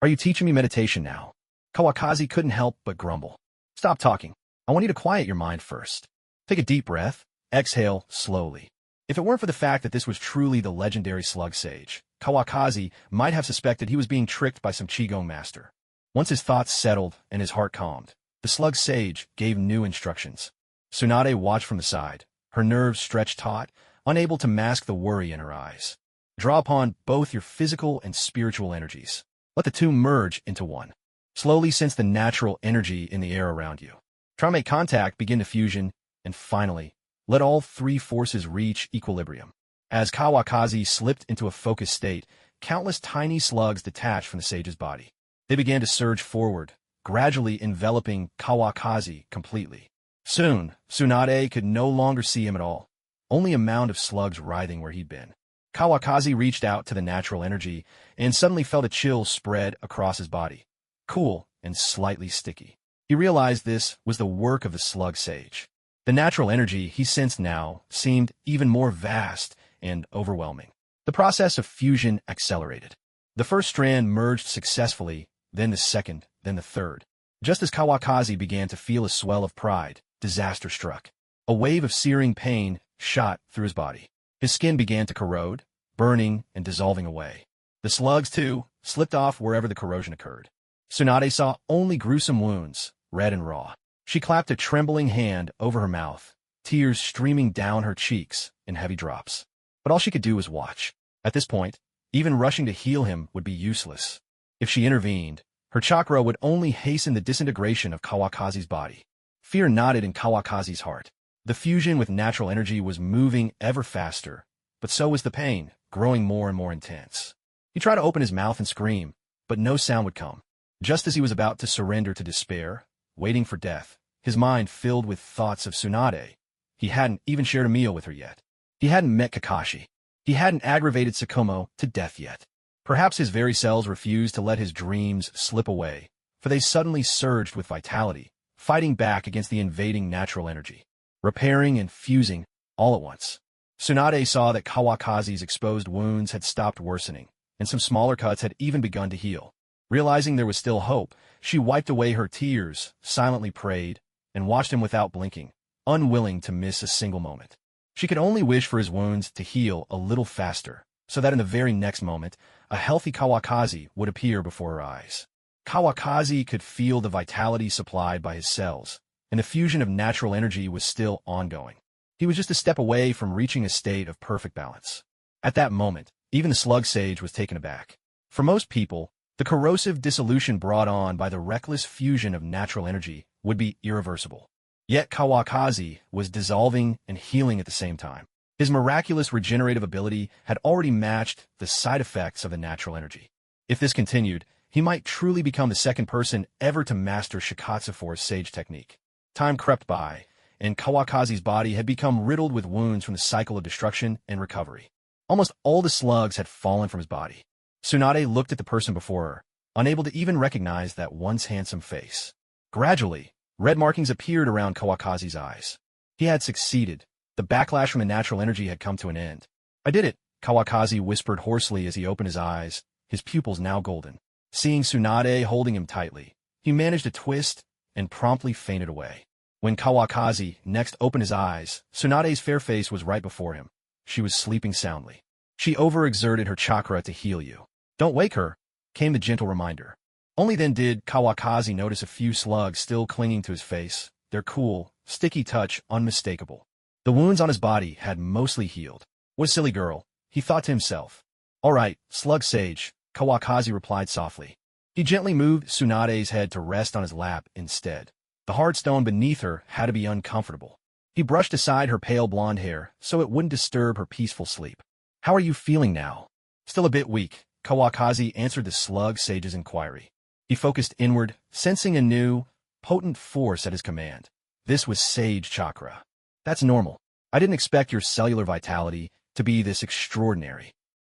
Are you teaching me meditation now? Kawakaki couldn't help but grumble. Stop talking. I want you to quiet your mind first. Take a deep breath. Exhale slowly. If it weren't for the fact that this was truly the legendary Slug Sage, Kawakaki might have suspected he was being tricked by some Qigong master. Once his thoughts settled and his heart calmed, the Slug Sage gave new instructions. Tsunade watched from the side, her nerves stretched taut, unable to mask the worry in her eyes. Draw upon both your physical and spiritual energies. Let the two merge into one. Slowly sense the natural energy in the air around you. Try to make contact, begin to fusion, and finally, let all three forces reach equilibrium. As Kawakaki slipped into a focused state, countless tiny slugs detached from the sage's body. They began to surge forward, gradually enveloping Kawakaki completely. Soon, Tsunade could no longer see him at all, only a mound of slugs writhing where he'd been. Kawakaki reached out to the natural energy and suddenly felt a chill spread across his body, cool and slightly sticky. He realized this was the work of the Slug Sage. The natural energy he sensed now seemed even more vast and overwhelming. The process of fusion accelerated. The first strand merged successfully, then the second, then the third. Just as Kawakaki began to feel a swell of pride, disaster struck. A wave of searing pain shot through his body. His skin began to corrode, burning and dissolving away. The slugs, too, slipped off wherever the corrosion occurred. Tsunade saw only gruesome wounds, red and raw. She clapped a trembling hand over her mouth, tears streaming down her cheeks in heavy drops. But all she could do was watch. At this point, even rushing to heal him would be useless. If she intervened, her chakra would only hasten the disintegration of Kawakaki's body. Fear knotted in Kawakaki's heart. The fusion with natural energy was moving ever faster, but so was the pain, growing more and more intense. He tried to open his mouth and scream, but no sound would come. Just as he was about to surrender to despair, waiting for death, his mind filled with thoughts of Tsunade. He hadn't even shared a meal with her yet. He hadn't met Kakashi. He hadn't aggravated Sukumo to death yet. Perhaps his very cells refused to let his dreams slip away, for they suddenly surged with vitality, fighting back against the invading natural energy, repairing and fusing all at once. Tsunade saw that Kawakaki's exposed wounds had stopped worsening, and some smaller cuts had even begun to heal. Realizing there was still hope, she wiped away her tears, silently prayed, and watched him without blinking, unwilling to miss a single moment. She could only wish for his wounds to heal a little faster, so that in the very next moment, a healthy Kawakaki would appear before her eyes. Kawakaki could feel the vitality supplied by his cells, and the fusion of natural energy was still ongoing. He was just a step away from reaching a state of perfect balance. At that moment, even the Slug Sage was taken aback. For most people, the corrosive dissolution brought on by the reckless fusion of natural energy would be irreversible. Yet Kawakazi was dissolving and healing at the same time. His miraculous regenerative ability had already matched the side effects of the natural energy. If this continued, he might truly become the second person ever to master Shikatsu Force Sage technique. Time crept by, and Kawakazi's body had become riddled with wounds from the cycle of destruction and recovery. Almost all the slugs had fallen from his body. Tsunade looked at the person before her, unable to even recognize that once handsome face. Gradually, red markings appeared around Kawakazi's eyes. He had succeeded. The backlash from the natural energy had come to an end. "I did it," Kawakazi whispered hoarsely as he opened his eyes, his pupils now golden. Seeing Tsunade holding him tightly, he managed a twist and promptly fainted away. When Kawakazi next opened his eyes, Tsunade's fair face was right before him. She was sleeping soundly. "She overexerted her chakra to heal you. Don't wake her," came the gentle reminder. Only then did Kawakazi notice a few slugs still clinging to his face, their cool, sticky touch unmistakable. The wounds on his body had mostly healed. "What a silly girl," he thought to himself. "All right, slug sage," Kawakazi replied softly. He gently moved Tsunade's head to rest on his lap instead. The hard stone beneath her had to be uncomfortable. He brushed aside her pale blonde hair so it wouldn't disturb her peaceful sleep. "How are you feeling now?" "Still a bit weak," Kawakazi answered the slug sage's inquiry. He focused inward, sensing a new, potent force at his command. This was sage chakra. "That's normal. I didn't expect your cellular vitality to be this extraordinary.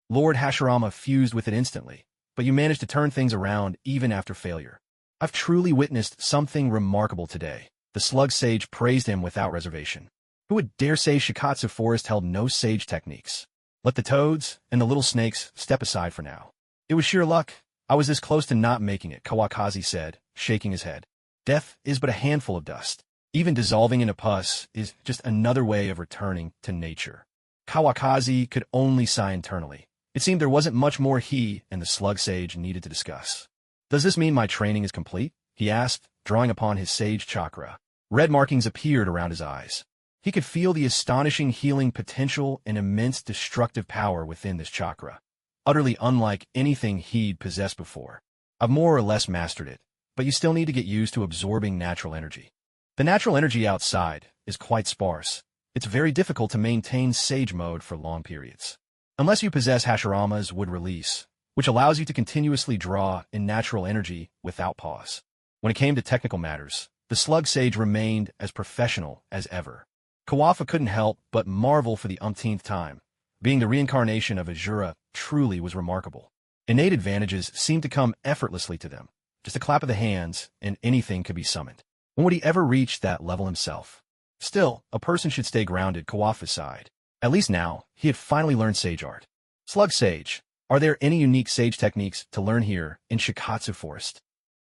Lord Hashirama fused with it instantly, but you managed to turn things around even after failure. I've truly witnessed something remarkable today." The slug sage praised him without reservation. Who would dare say Shikatsu Forest held no sage techniques? Let the toads and the little snakes step aside for now. "It was sheer luck. I was this close to not making it," Kawakazi said, shaking his head. "Death is but a handful of dust. Even dissolving into pus is just another way of returning to nature." Kawakazi could only sigh internally. It seemed there wasn't much more he and the slug sage needed to discuss. "Does this mean my training is complete?" he asked, drawing upon his sage chakra. Red markings appeared around his eyes. He could feel the astonishing healing potential and immense destructive power within this chakra, utterly unlike anything he'd possessed before. "I've more or less mastered it, but you still need to get used to absorbing natural energy. The natural energy outside is quite sparse. It's very difficult to maintain sage mode for long periods. Unless you possess Hashirama's wood release, which allows you to continuously draw in natural energy without pause." When it came to technical matters, the slug sage remained as professional as ever. Kawafa couldn't help but marvel for the umpteenth time. Being the reincarnation of Azura truly was remarkable. Innate advantages seemed to come effortlessly to them. Just a clap of the hands, and anything could be summoned. When would he ever reach that level himself? Still, a person should stay grounded, Kawafa sighed. At least now, he had finally learned sage art. "Slug sage, are there any unique sage techniques to learn here in Shikatsu Forest?"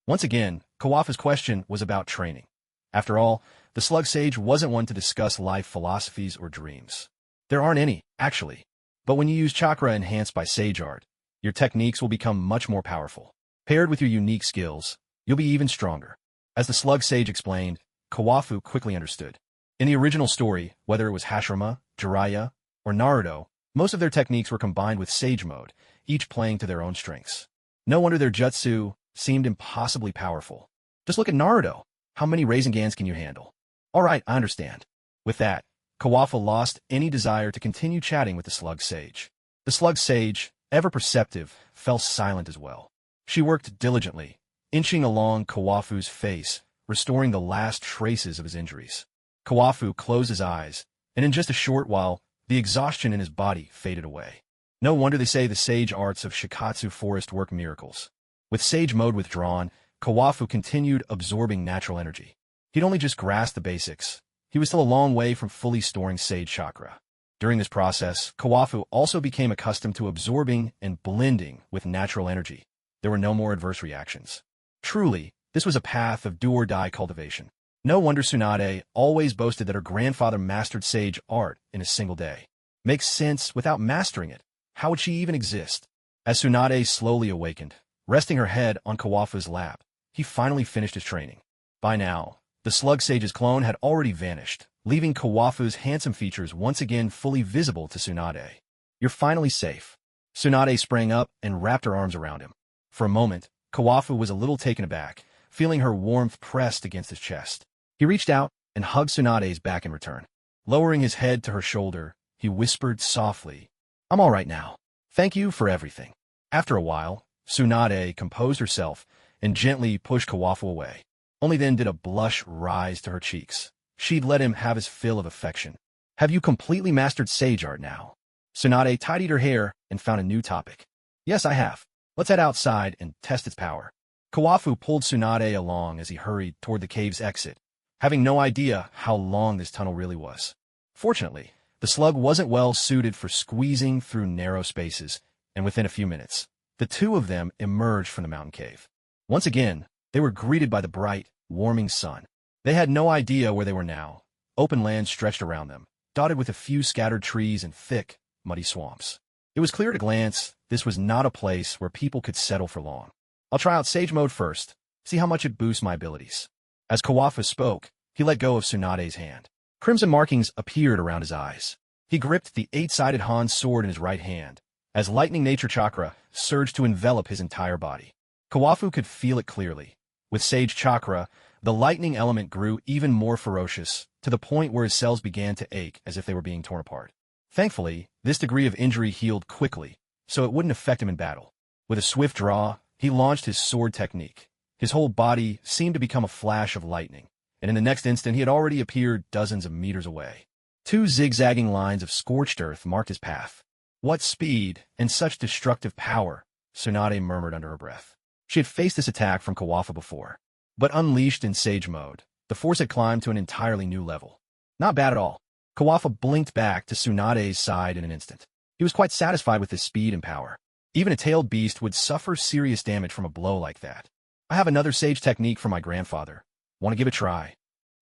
Once again, Kawafa's question was about training. After all, the slug sage wasn't one to discuss life philosophies or dreams. "There aren't any, actually. But when you use chakra enhanced by sage art, your techniques will become much more powerful. Paired with your unique skills, you'll be even stronger." As the slug sage explained, Kawafu quickly understood. In the original story, whether it was Hashirama, Jiraiya, or Naruto, most of their techniques were combined with sage mode, each playing to their own strengths. No wonder their jutsu seemed impossibly powerful. "Just look at Naruto. How many Raisengans can you handle?" "All right, I understand." With that, Kawafa lost any desire to continue chatting with the slug sage. The slug sage, ever perceptive, fell silent as well. She worked diligently, inching along Kawafu's face, restoring the last traces of his injuries. Kawafu closed his eyes, and in just a short while, the exhaustion in his body faded away. No wonder they say the sage arts of Shikatsu Forest work miracles. With sage mode withdrawn, Kawafu continued absorbing natural energy. He'd only just grasped the basics. He was still a long way from fully storing sage chakra. During this process, Kawafu also became accustomed to absorbing and blending with natural energy. There were no more adverse reactions. Truly, this was a path of do-or-die cultivation. No wonder Tsunade always boasted that her grandfather mastered sage art in a single day. Makes sense without mastering it. How would she even exist? As Tsunade slowly awakened, resting her head on Kawafu's lap, he finally finished his training. By now, the slug sage's clone had already vanished, leaving Kawafu's handsome features once again fully visible to Tsunade. "You're finally safe." Tsunade sprang up and wrapped her arms around him. For a moment, Kawafu was a little taken aback, feeling her warmth pressed against his chest. He reached out and hugged Tsunade's back in return. Lowering his head to her shoulder, he whispered softly, "I'm all right now. Thank you for everything." After a while, Tsunade composed herself and gently pushed Kawafu away. Only then did a blush rise to her cheeks. She'd let him have his fill of affection. "Have you completely mastered sage art now?" Tsunade tidied her hair and found a new topic. "Yes, I have. Let's head outside and test its power." Kawafu pulled Tsunade along as he hurried toward the cave's exit, having no idea how long this tunnel really was. Fortunately, the slug wasn't well suited for squeezing through narrow spaces, and within a few minutes, the two of them emerged from the mountain cave. Once again, they were greeted by the bright, warming sun. They had no idea where they were now. Open land stretched around them, dotted with a few scattered trees and thick, muddy swamps. It was clear at a glance this was not a place where people could settle for long. "I'll try out Sage Mode first, see how much it boosts my abilities." As Kawafu spoke, he let go of Tsunade's hand. Crimson markings appeared around his eyes. He gripped the 8-sided Han sword in his right hand, as lightning nature chakra surged to envelop his entire body. Kawafu could feel it clearly. With Sage chakra, the lightning element grew even more ferocious, to the point where his cells began to ache as if they were being torn apart. Thankfully, this degree of injury healed quickly, so it wouldn't affect him in battle. With a swift draw, he launched his sword technique. His whole body seemed to become a flash of lightning, and in the next instant he had already appeared dozens of meters away. 2 zigzagging lines of scorched earth marked his path. "What speed and such destructive power," Tsunade murmured under her breath. She had faced this attack from Kawafu before, but unleashed in Sage Mode, the force had climbed to an entirely new level. Not bad at all. Kawafu blinked back to Tsunade's side in an instant. He was quite satisfied with his speed and power. Even a tailed beast would suffer serious damage from a blow like that. "I have another sage technique from my grandfather. Want to give it a try?"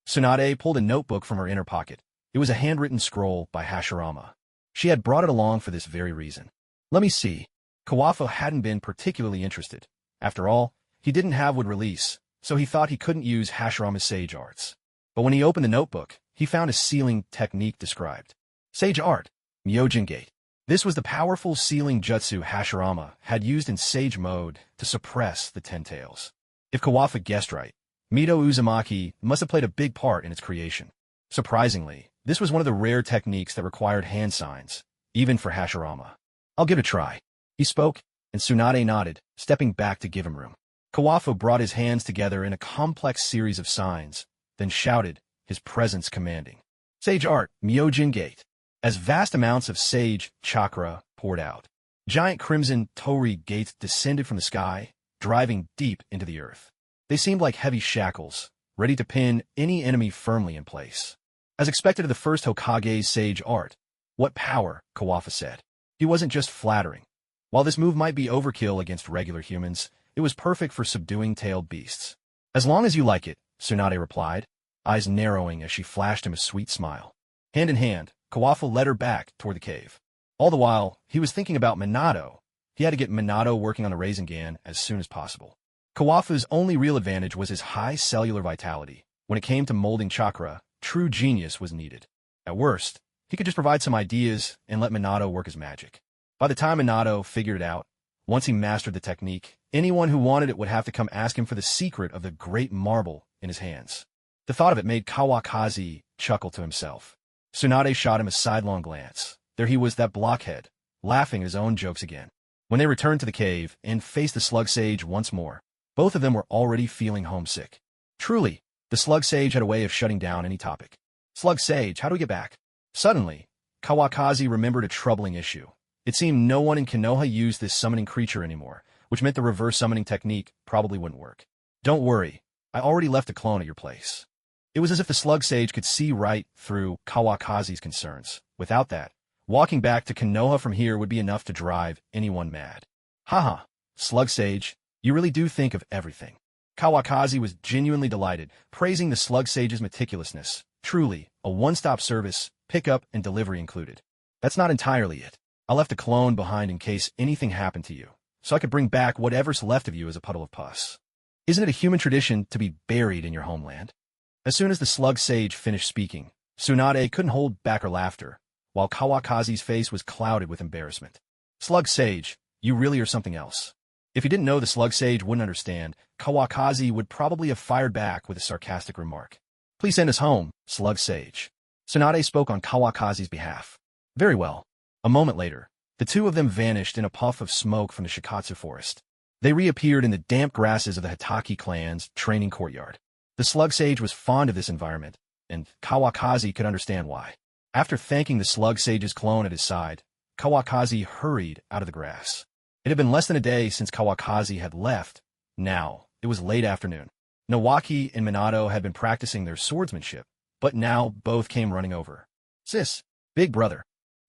Tsunade pulled a notebook from her inner pocket. It was a handwritten scroll by Hashirama. She had brought it along for this very reason. "Let me see." Kawafu hadn't been particularly interested. After all, he didn't have wood release, so he thought he couldn't use Hashirama's sage arts. But when he opened the notebook, he found a sealing technique described. Sage art, Myojin Gate. This was the powerful sealing jutsu Hashirama had used in Sage Mode to suppress the Ten Tails. If Kawafu guessed right, Mito Uzumaki must have played a big part in its creation. Surprisingly, this was one of the rare techniques that required hand signs, even for Hashirama. "I'll give it a try." He spoke, and Tsunade nodded, stepping back to give him room. Kawafu brought his hands together in a complex series of signs, then shouted, his presence commanding. "Sage art, Myojin Gate." As vast amounts of sage chakra poured out, giant crimson torii gates descended from the sky, driving deep into the earth. They seemed like heavy shackles, ready to pin any enemy firmly in place. As expected of the first Hokage's sage art, "What power," Kawafu said. He wasn't just flattering. While this move might be overkill against regular humans, it was perfect for subduing tailed beasts. "As long as you like it," Tsunade replied, eyes narrowing as she flashed him a sweet smile. Hand in hand, Kawafu led her back toward the cave. All the while, he was thinking about Minato. He had to get Minato working on the Rasengan as soon as possible. Kawafu's only real advantage was his high cellular vitality. When it came to molding chakra, true genius was needed. At worst, he could just provide some ideas and let Minato work his magic. By the time Minato figured it out, once he mastered the technique, anyone who wanted it would have to come ask him for the secret of the great marble in his hands. The thought of it made Kawakaki chuckle to himself. Tsunade shot him a sidelong glance. There he was, that blockhead, laughing at his own jokes again. When they returned to the cave and faced the slug sage once more, both of them were already feeling homesick. Truly, the slug sage had a way of shutting down any topic. "Slug sage, how do we get back?" Suddenly, Kawakaki remembered a troubling issue. It seemed no one in Konoha used this summoning creature anymore, which meant the reverse summoning technique probably wouldn't work. "Don't worry, I already left a clone at your place." It was as if the slug sage could see right through Kawakazi's concerns. Without that, walking back to Konoha from here would be enough to drive anyone mad. "Haha, slug sage, you really do think of everything." Kawakazi was genuinely delighted, praising the slug sage's meticulousness. Truly, a one-stop service, pickup and delivery included. "That's not entirely it. I left a clone behind in case anything happened to you, so I could bring back whatever's left of you as a puddle of pus. Isn't it a human tradition to be buried in your homeland?" As soon as the slug sage finished speaking, Tsunade couldn't hold back her laughter, while Kawakazi's face was clouded with embarrassment. "Slug sage, you really are something else." If he didn't know the slug sage wouldn't understand, Kawakazi would probably have fired back with a sarcastic remark. Please send us home, Slug Sage. Tsunade spoke on Kawakazi's behalf. Very well. A moment later, the two of them vanished in a puff of smoke from the Shikatsu forest. They reappeared in the damp grasses of the Hitaki clan's training courtyard. The Slug Sage was fond of this environment, and Kawakazi could understand why. After thanking the Slug Sage's clone at his side, Kawakazi hurried out of the grass. It had been less than a day since Kawakazi had left. Now, it was late afternoon. Nawaki and Minato had been practicing their swordsmanship, but now both came running over. Sis, big brother,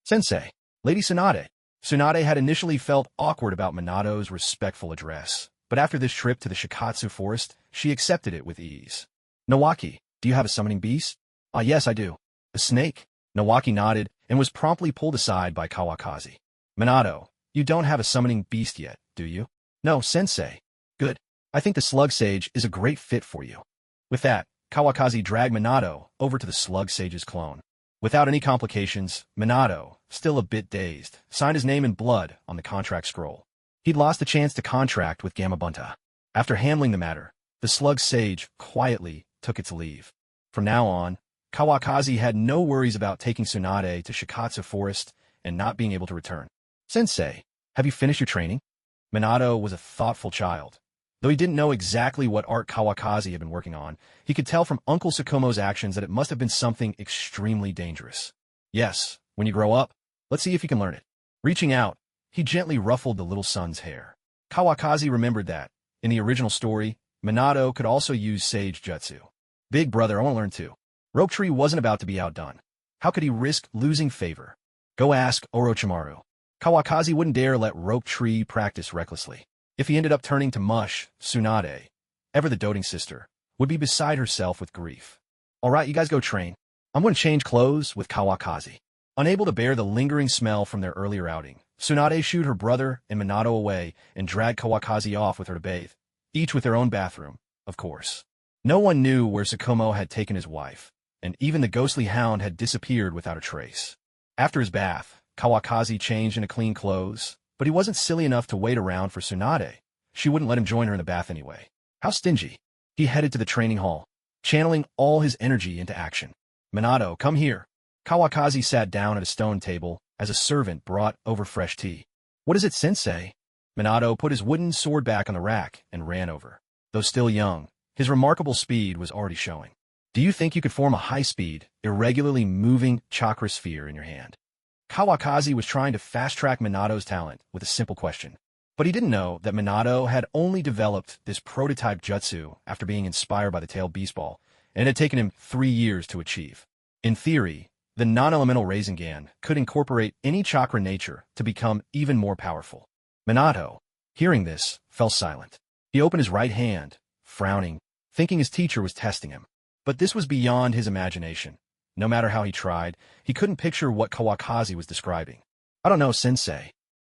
sensei, Lady Tsunade. Tsunade had initially felt awkward about Minato's respectful address, but after this trip to the Shikatsu forest, she accepted it with ease. Nawaki, do you have a summoning beast? Ah, yes, I do. A snake? Nawaki nodded and was promptly pulled aside by Kawakazi. Minato, you don't have a summoning beast yet, do you? No, sensei. Good. I think the Slug Sage is a great fit for you. With that, Kawakazi dragged Minato over to the Slug Sage's clone. Without any complications, Minato, still a bit dazed, signed his name in blood on the contract scroll. He'd lost the chance to contract with Gamabunta. After handling the matter, the Slug Sage quietly took its leave. From now on, Kawakazi had no worries about taking Tsunade to Shikatsu Forest and not being able to return. Sensei, have you finished your training? Minato was a thoughtful child. Though he didn't know exactly what art Kawakazi had been working on, he could tell from Uncle Sukumo's actions that it must have been something extremely dangerous. Yes, when you grow up, let's see if you can learn it. Reaching out, he gently ruffled the little son's hair. Kawakazi remembered that, in the original story, Minato could also use Sage Jutsu. Big brother, I want to learn too. Rope Tree wasn't about to be outdone. How could he risk losing favor? Go ask Orochimaru. Kawakazi wouldn't dare let Rope Tree practice recklessly. If he ended up turning to mush, Tsunade, ever the doting sister, would be beside herself with grief. All right, you guys go train. I'm going to change clothes with Kawakazi. Unable to bear the lingering smell from their earlier outing, Tsunade shooed her brother and Minato away and dragged Kawakazi off with her to bathe, each with their own bathroom, of course. No one knew where Sukumo had taken his wife, and even the ghostly hound had disappeared without a trace. After his bath, Kawakazi changed into clean clothes, but he wasn't silly enough to wait around for Tsunade. She wouldn't let him join her in the bath anyway. How stingy. He headed to the training hall, channeling all his energy into action. Minato, come here. Kawakazi sat down at a stone table as a servant brought over fresh tea. What is it, sensei? Minato put his wooden sword back on the rack and ran over. Though still young, his remarkable speed was already showing. Do you think you could form a high-speed, irregularly moving chakra sphere in your hand? Kawakazi was trying to fast-track Minato's talent with a simple question. But he didn't know that Minato had only developed this prototype jutsu after being inspired by the tailed beast ball, and it had taken him 3 years to achieve. In theory, the non-elemental Rasengan could incorporate any chakra nature to become even more powerful. Minato, hearing this, fell silent. He opened his right hand, frowning, thinking his teacher was testing him. But this was beyond his imagination. No matter how he tried, he couldn't picture what Kawakazi was describing. I don't know, sensei.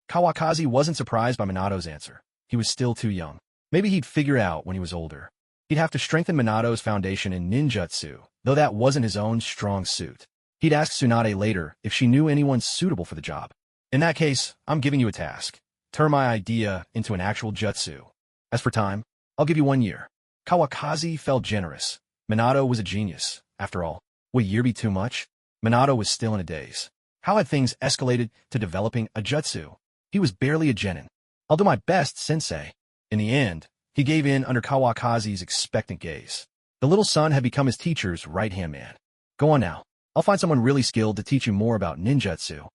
Kawakazi wasn't surprised by Minato's answer. He was still too young. Maybe he'd figure out when he was older. He'd have to strengthen Minato's foundation in ninjutsu, though that wasn't his own strong suit. He'd ask Tsunade later if she knew anyone suitable for the job. In that case, I'm giving you a task. Turn my idea into an actual jutsu. As for time, I'll give you 1 year. Kawakazi felt generous. Minato was a genius, after all. Would a year be too much? Minato was still in a daze. How had things escalated to developing a jutsu? He was barely a genin. I'll do my best, sensei. In the end, he gave in under Kawakazi's expectant gaze. The little son had become his teacher's right-hand man. Go on now. I'll find someone really skilled to teach you more about ninjutsu.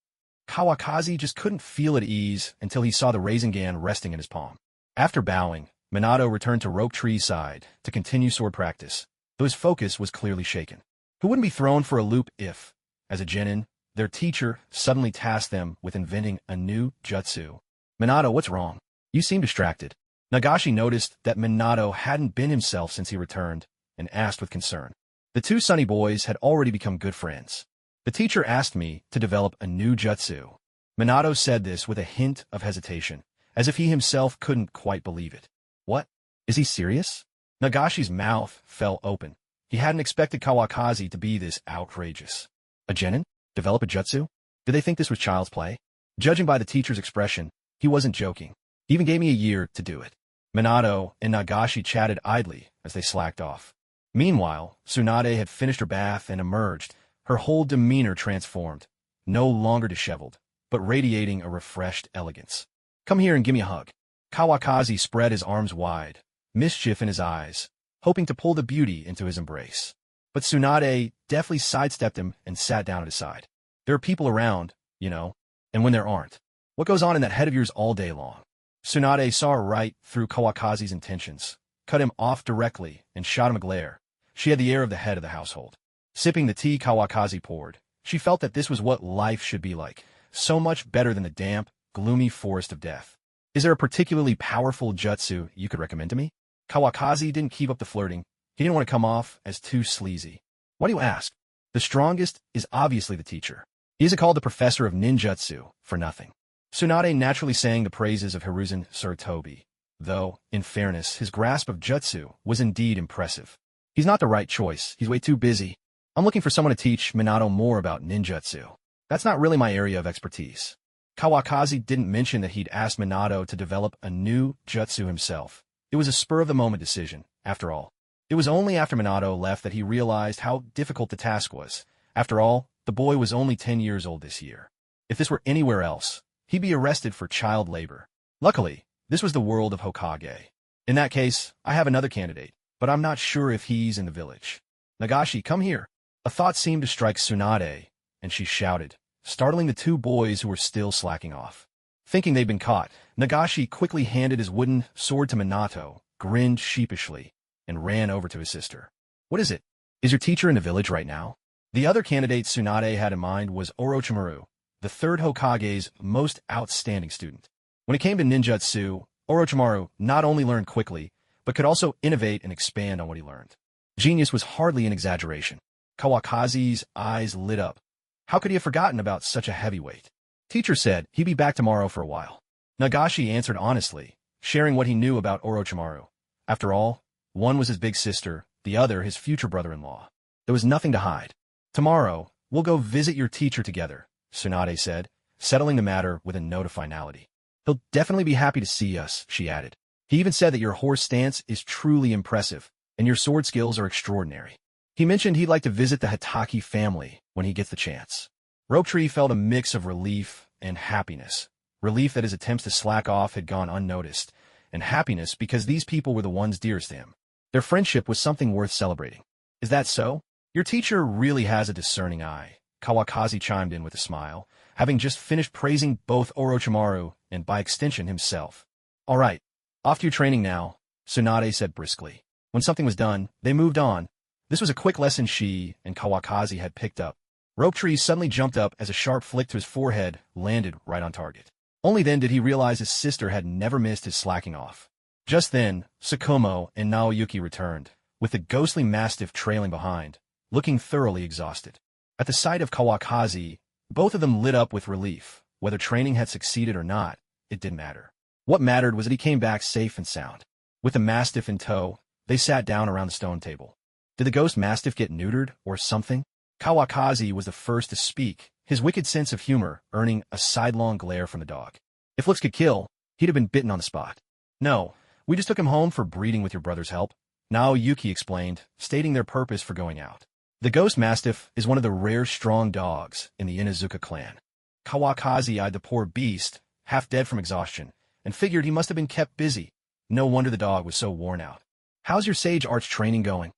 Kawakazi just couldn't feel at ease until he saw the Rasengan resting in his palm. After bowing, Minato returned to Rope Tree's side to continue sword practice, though his focus was clearly shaken. Who wouldn't be thrown for a loop if, as a genin, their teacher suddenly tasked them with inventing a new jutsu? Minato, what's wrong? You seem distracted. Nagashi noticed that Minato hadn't been himself since he returned, and asked with concern. The two Sunny boys had already become good friends. The teacher asked me to develop a new jutsu. Minato said this with a hint of hesitation, as if he himself couldn't quite believe it. What? Is he serious? Nagashi's mouth fell open. He hadn't expected Kawakazi to be this outrageous. A genin? Develop a jutsu? Did they think this was child's play? Judging by the teacher's expression, he wasn't joking. He even gave me a year to do it. Minato and Nagashi chatted idly as they slacked off. Meanwhile, Tsunade had finished her bath and emerged, her whole demeanor transformed, no longer disheveled, but radiating a refreshed elegance. "Come here and give me a hug." Kawakazi spread his arms wide, mischief in his eyes, hoping to pull the beauty into his embrace. But Tsunade deftly sidestepped him and sat down at his side. "There are people around, you know, and when there aren't. What goes on in that head of yours all day long?" Tsunade saw right through Kawakazi's intentions, cut him off directly, and shot him a glare. She had the air of the head of the household. Sipping the tea Kawakazi poured, she felt that this was what life should be like, so much better than the damp, gloomy forest of death. "Is there a particularly powerful jutsu you could recommend to me?" Kawakazi didn't keep up the flirting. He didn't want to come off as too sleazy. "Why do you ask?" "The strongest is obviously the teacher. He isn't called the professor of ninjutsu for nothing." Tsunade naturally sang the praises of Hiruzen Sarutobi, though, in fairness, his grasp of jutsu was indeed impressive. "He's not the right choice. He's way too busy. I'm looking for someone to teach Minato more about ninjutsu. That's not really my area of expertise." Kawakazi didn't mention that he'd asked Minato to develop a new jutsu himself. It was a spur-of-the-moment decision, after all. It was only after Minato left that he realized how difficult the task was. After all, the boy was only 10 years old this year. If this were anywhere else, he'd be arrested for child labor. Luckily, this was the world of Hokage. "In that case, I have another candidate, but I'm not sure if he's in the village." "Nagashi, come here." A thought seemed to strike Tsunade, and she shouted, startling the two boys who were still slacking off. Thinking they'd been caught, Nagashi quickly handed his wooden sword to Minato, grinned sheepishly, and ran over to his sister. "What is it? Is your teacher in the village right now?" The other candidate Tsunade had in mind was Orochimaru, the third Hokage's most outstanding student. When it came to ninjutsu, Orochimaru not only learned quickly, but could also innovate and expand on what he learned. Genius was hardly an exaggeration. Kawakazi's eyes lit up. How could he have forgotten about such a heavyweight? Teacher said he'd be back tomorrow for a while. Nagashi answered honestly, sharing what he knew about Orochimaru. After all, one was his big sister, the other his future brother-in-law. There was nothing to hide. "Tomorrow, we'll go visit your teacher together," Tsunade said, settling the matter with a note of finality. "He'll definitely be happy to see us," she added. "He even said that your horse stance is truly impressive, and your sword skills are extraordinary. He mentioned he'd like to visit the Hitaki family when he gets the chance." Ropetree felt a mix of relief and happiness. Relief that his attempts to slack off had gone unnoticed, and happiness because these people were the ones dearest to him. Their friendship was something worth celebrating. "Is that so? Your teacher really has a discerning eye," Kawakazi chimed in with a smile, having just finished praising both Orochimaru and, by extension, himself. "All right, off to your training now," Tsunade said briskly. When something was done, they moved on. This was a quick lesson she and Kawakazi had picked up. Ropetree suddenly jumped up as a sharp flick to his forehead landed right on target. Only then did he realize his sister had never missed his slacking off. Just then, Sukumo and Naoyuki returned, with the ghostly mastiff trailing behind, looking thoroughly exhausted. At the sight of Kawakazi, both of them lit up with relief. Whether training had succeeded or not, it didn't matter. What mattered was that he came back safe and sound. With the mastiff in tow, they sat down around the stone table. Did the ghost mastiff get neutered or something? Kawakazi was the first to speak, his wicked sense of humor earning a sidelong glare from the dog. If looks could kill, he'd have been bitten on the spot. "No, we just took him home for breeding with your brother's help," Naoyuki explained, stating their purpose for going out. The ghost mastiff is one of the rare strong dogs in the Inuzuka clan. Kawakazi eyed the poor beast, half dead from exhaustion, and figured he must have been kept busy. No wonder the dog was so worn out. "How's your sage arch training going?"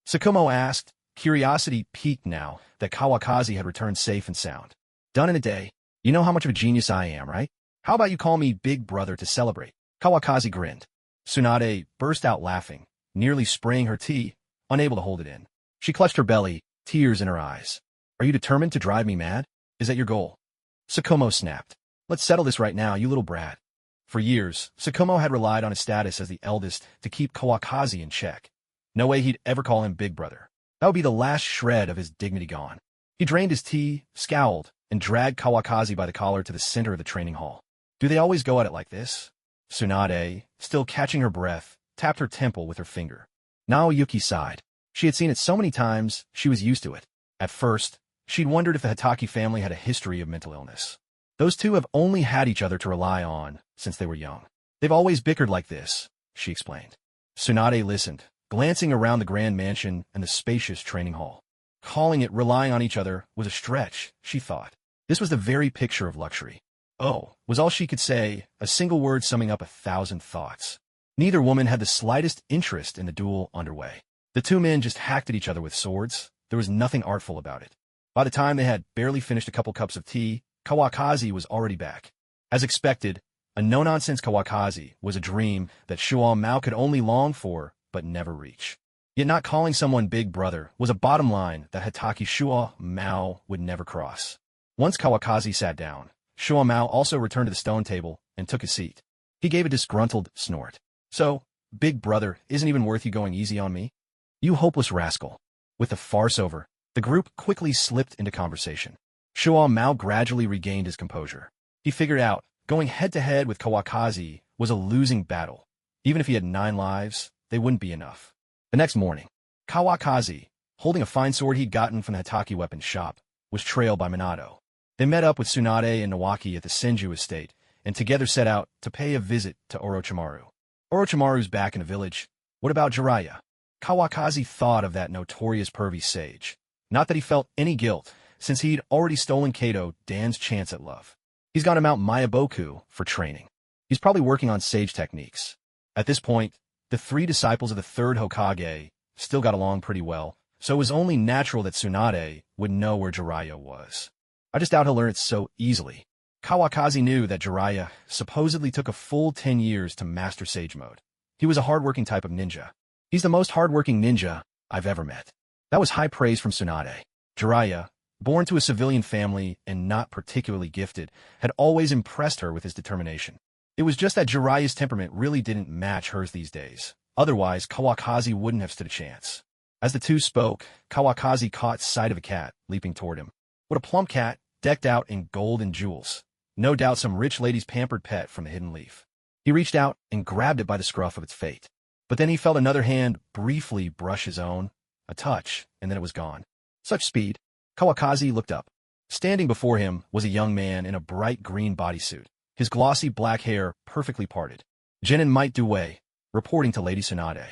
Sukumo asked, curiosity piqued now that Kawakazi had returned safe and sound. "Done in a day. You know how much of a genius I am, right? How about you call me Big Brother to celebrate?" Kawakazi grinned. Tsunade burst out laughing, nearly spraying her tea, unable to hold it in. She clutched her belly, tears in her eyes. "Are you determined to drive me mad? Is that your goal?" Sukumo snapped. "Let's settle this right now, you little brat." For years, Sukumo had relied on his status as the eldest to keep Kawakazi in check. No way he'd ever call him Big Brother. That would be the last shred of his dignity gone. He drained his tea, scowled, and dragged Kawakazi by the collar to the center of the training hall. "Do they always go at it like this?" Tsunade, still catching her breath, tapped her temple with her finger. Naoyuki sighed. She had seen it so many times, she was used to it. At first, she'd wondered if the Hitaki family had a history of mental illness. Those two have only had each other to rely on since they were young. "They've always bickered like this," she explained. Tsunade listened, glancing around the grand mansion and the spacious training hall. Calling it relying on each other was a stretch, she thought. This was the very picture of luxury. Oh, was all she could say, a single word summing up 1,000 thoughts. Neither woman had the slightest interest in the duel underway. The two men just hacked at each other with swords. There was nothing artful about it. By the time they had barely finished a couple cups of tea, Kawakazi was already back. As expected, a no-nonsense Kawakazi was a dream that Shuo Mao could only long for but never reach. Yet not calling someone big brother was a bottom line that Hitaki Shuo Mao would never cross. Once Kawakazi sat down, Shuo Mao also returned to the stone table and took his seat. He gave a disgruntled snort. So, big brother isn't even worth you going easy on me? You hopeless rascal. With the farce over, the group quickly slipped into conversation. Shuo Mao gradually regained his composure. He figured out going head-to-head with Kawakazi was a losing battle. Even if he had 9 lives, they wouldn't be enough. The next morning, Kawakazi, holding a fine sword he'd gotten from the Hitaki weapons shop, was trailed by Minato. They met up with Tsunade and Nawaki at the Senju estate, and together set out to pay a visit to Orochimaru. Orochimaru's back in the village. What about Jiraiya? Kawakazi thought of that notorious pervy sage. Not that he felt any guilt, since he'd already stolen Kato Dan's chance at love. He's gone to Mount Mayaboku for training. He's probably working on sage techniques. At this point, the 3 disciples of the 3rd Hokage still got along pretty well, so it was only natural that Tsunade would know where Jiraiya was. I just doubt he'll learn it so easily. Kawakazi knew that Jiraiya supposedly took a full 10 years to master Sage Mode. He was a hardworking type of ninja. He's the most hardworking ninja I've ever met. That was high praise from Tsunade. Jiraiya, born to a civilian family and not particularly gifted, had always impressed her with his determination. It was just that Jiraiya's temperament really didn't match hers these days. Otherwise, Kawakazi wouldn't have stood a chance. As the two spoke, Kawakazi caught sight of a cat leaping toward him. What a plump cat, decked out in gold and jewels. No doubt some rich lady's pampered pet from the hidden leaf. He reached out and grabbed it by the scruff of its fate. But then he felt another hand briefly brush his own. A touch, and then it was gone. Such speed. Kawakazi looked up. Standing before him was a young man in a bright green bodysuit, his glossy black hair perfectly parted. Genin Might Due, reporting to Lady Tsunade.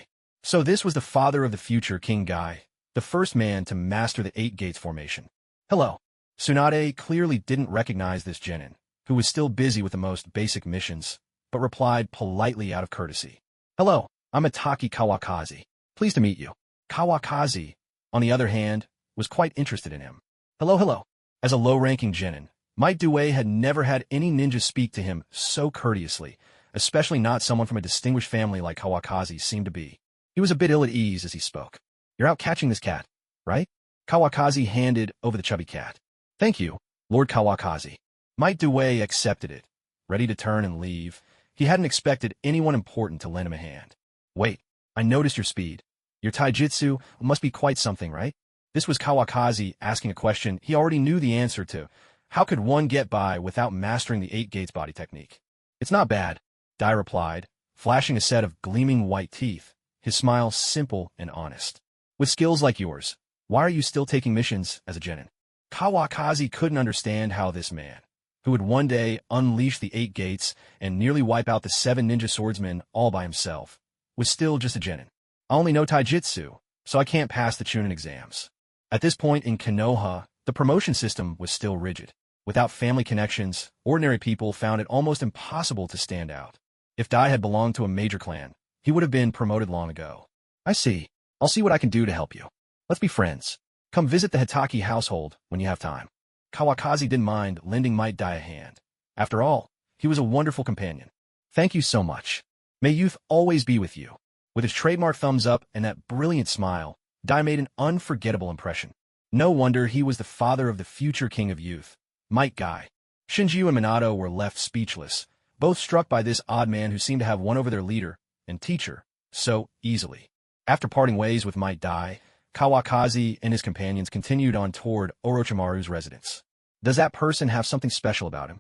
So this was the father of the future King Guy, the first man to master the 8 Gates formation. Hello. Tsunade clearly didn't recognize this Genin, who was still busy with the most basic missions, but replied politely out of courtesy. Hello, I'm Hitaki Kawakazi. Pleased to meet you. Kawakazi, on the other hand, was quite interested in him. Hello. As a low-ranking Genin, Might Due had never had any ninja speak to him so courteously, especially not someone from a distinguished family like Kawakazi seemed to be. He was a bit ill at ease as he spoke. You're out catching this cat, right? Kawakazi handed over the chubby cat. Thank you, Lord Kawakazi. Might Due accepted it, ready to turn and leave. He hadn't expected anyone important to lend him a hand. Wait, I noticed your speed. Your taijutsu must be quite something, right? This was Kawakazi asking a question he already knew the answer to. How could one get by without mastering the 8 Gates body technique? It's not bad, Dai replied, flashing a set of gleaming white teeth, his smile simple and honest. With skills like yours, why are you still taking missions as a genin? Kawakazi couldn't understand how this man, who would one day unleash the 8 Gates and nearly wipe out the 7 ninja swordsmen all by himself, was still just a genin. I only know taijutsu, so I can't pass the Chunin exams. At this point in Konoha, the promotion system was still rigid. Without family connections, ordinary people found it almost impossible to stand out. If Dai had belonged to a major clan, he would have been promoted long ago. I see. I'll see what I can do to help you. Let's be friends. Come visit the Hitaki household when you have time. Kawakazi didn't mind lending Might Dai a hand. After all, he was a wonderful companion. Thank you so much. May youth always be with you. With his trademark thumbs up and that brilliant smile, Dai made an unforgettable impression. No wonder he was the father of the future king of youth, Might Guy. Shinju and Minato were left speechless, both struck by this odd man who seemed to have won over their leader and teacher so easily. After parting ways with Might Dai, Kawakazi and his companions continued on toward Orochimaru's residence. Does that person have something special about him?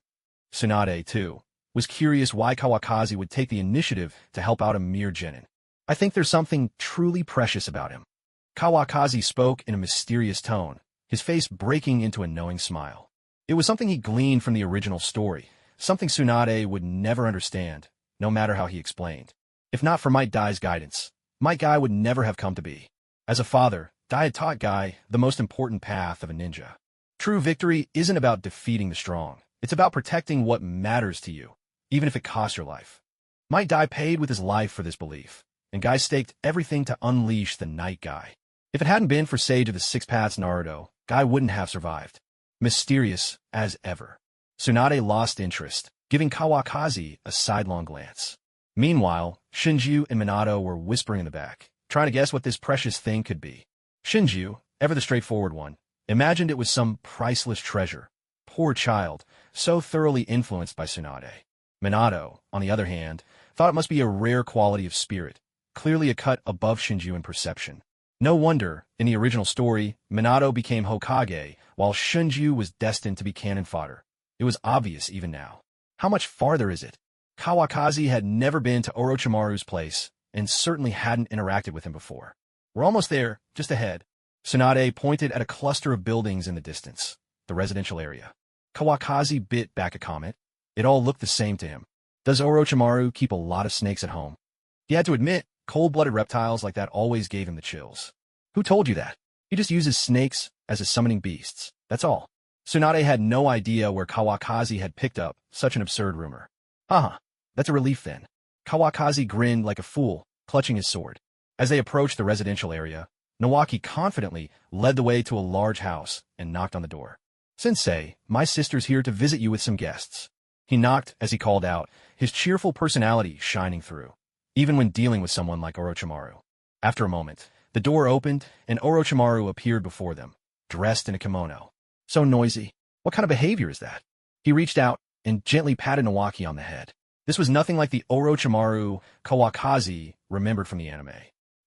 Tsunade, too, was curious why Kawakazi would take the initiative to help out a mere genin. I think there's something truly precious about him. Kawakazi spoke in a mysterious tone, his face breaking into a knowing smile. It was something he gleaned from the original story, something Tsunade would never understand, no matter how he explained. If not for Might Dai's guidance, might Guy would never have come to be. As a father, Dai had taught Guy the most important path of a ninja. True victory isn't about defeating the strong. It's about protecting what matters to you, even if it costs your life. Might Dai paid with his life for this belief, and Guy staked everything to unleash the Night Guy. If it hadn't been for Sage of the Six Paths Naruto, Guy wouldn't have survived. Mysterious as ever. Tsunade lost interest, giving Kawakazi a sidelong glance. Meanwhile, Shinju and Minato were whispering in the back, trying to guess what this precious thing could be. Shinju, ever the straightforward one, imagined it was some priceless treasure. Poor child, so thoroughly influenced by Tsunade. Minato, on the other hand, thought it must be a rare quality of spirit, clearly a cut above Shinju in perception. No wonder, in the original story, Minato became Hokage, while Shinju was destined to be cannon fodder. It was obvious even now. How much farther is it? Kawakazi had never been to Orochimaru's place, and certainly hadn't interacted with him before. We're almost there, just ahead. Tsunade pointed at a cluster of buildings in the distance, the residential area. Kawakazi bit back a comment. It all looked the same to him. Does Orochimaru keep a lot of snakes at home? He had to admit, cold-blooded reptiles like that always gave him the chills. Who told you that? He just uses snakes as his summoning beasts, that's all. Tsunade had no idea where Kawakazi had picked up such an absurd rumor. That's a relief then. Kawakazi grinned like a fool, clutching his sword. As they approached the residential area, Nawaki confidently led the way to a large house and knocked on the door. "Sensei, my sister's here to visit you with some guests." He knocked as he called out, his cheerful personality shining through, even when dealing with someone like Orochimaru. After a moment, the door opened and Orochimaru appeared before them, dressed in a kimono. So noisy. What kind of behavior is that? He reached out and gently patted Nawaki on the head. This was nothing like the Orochimaru Kawakazi remembered from the anime.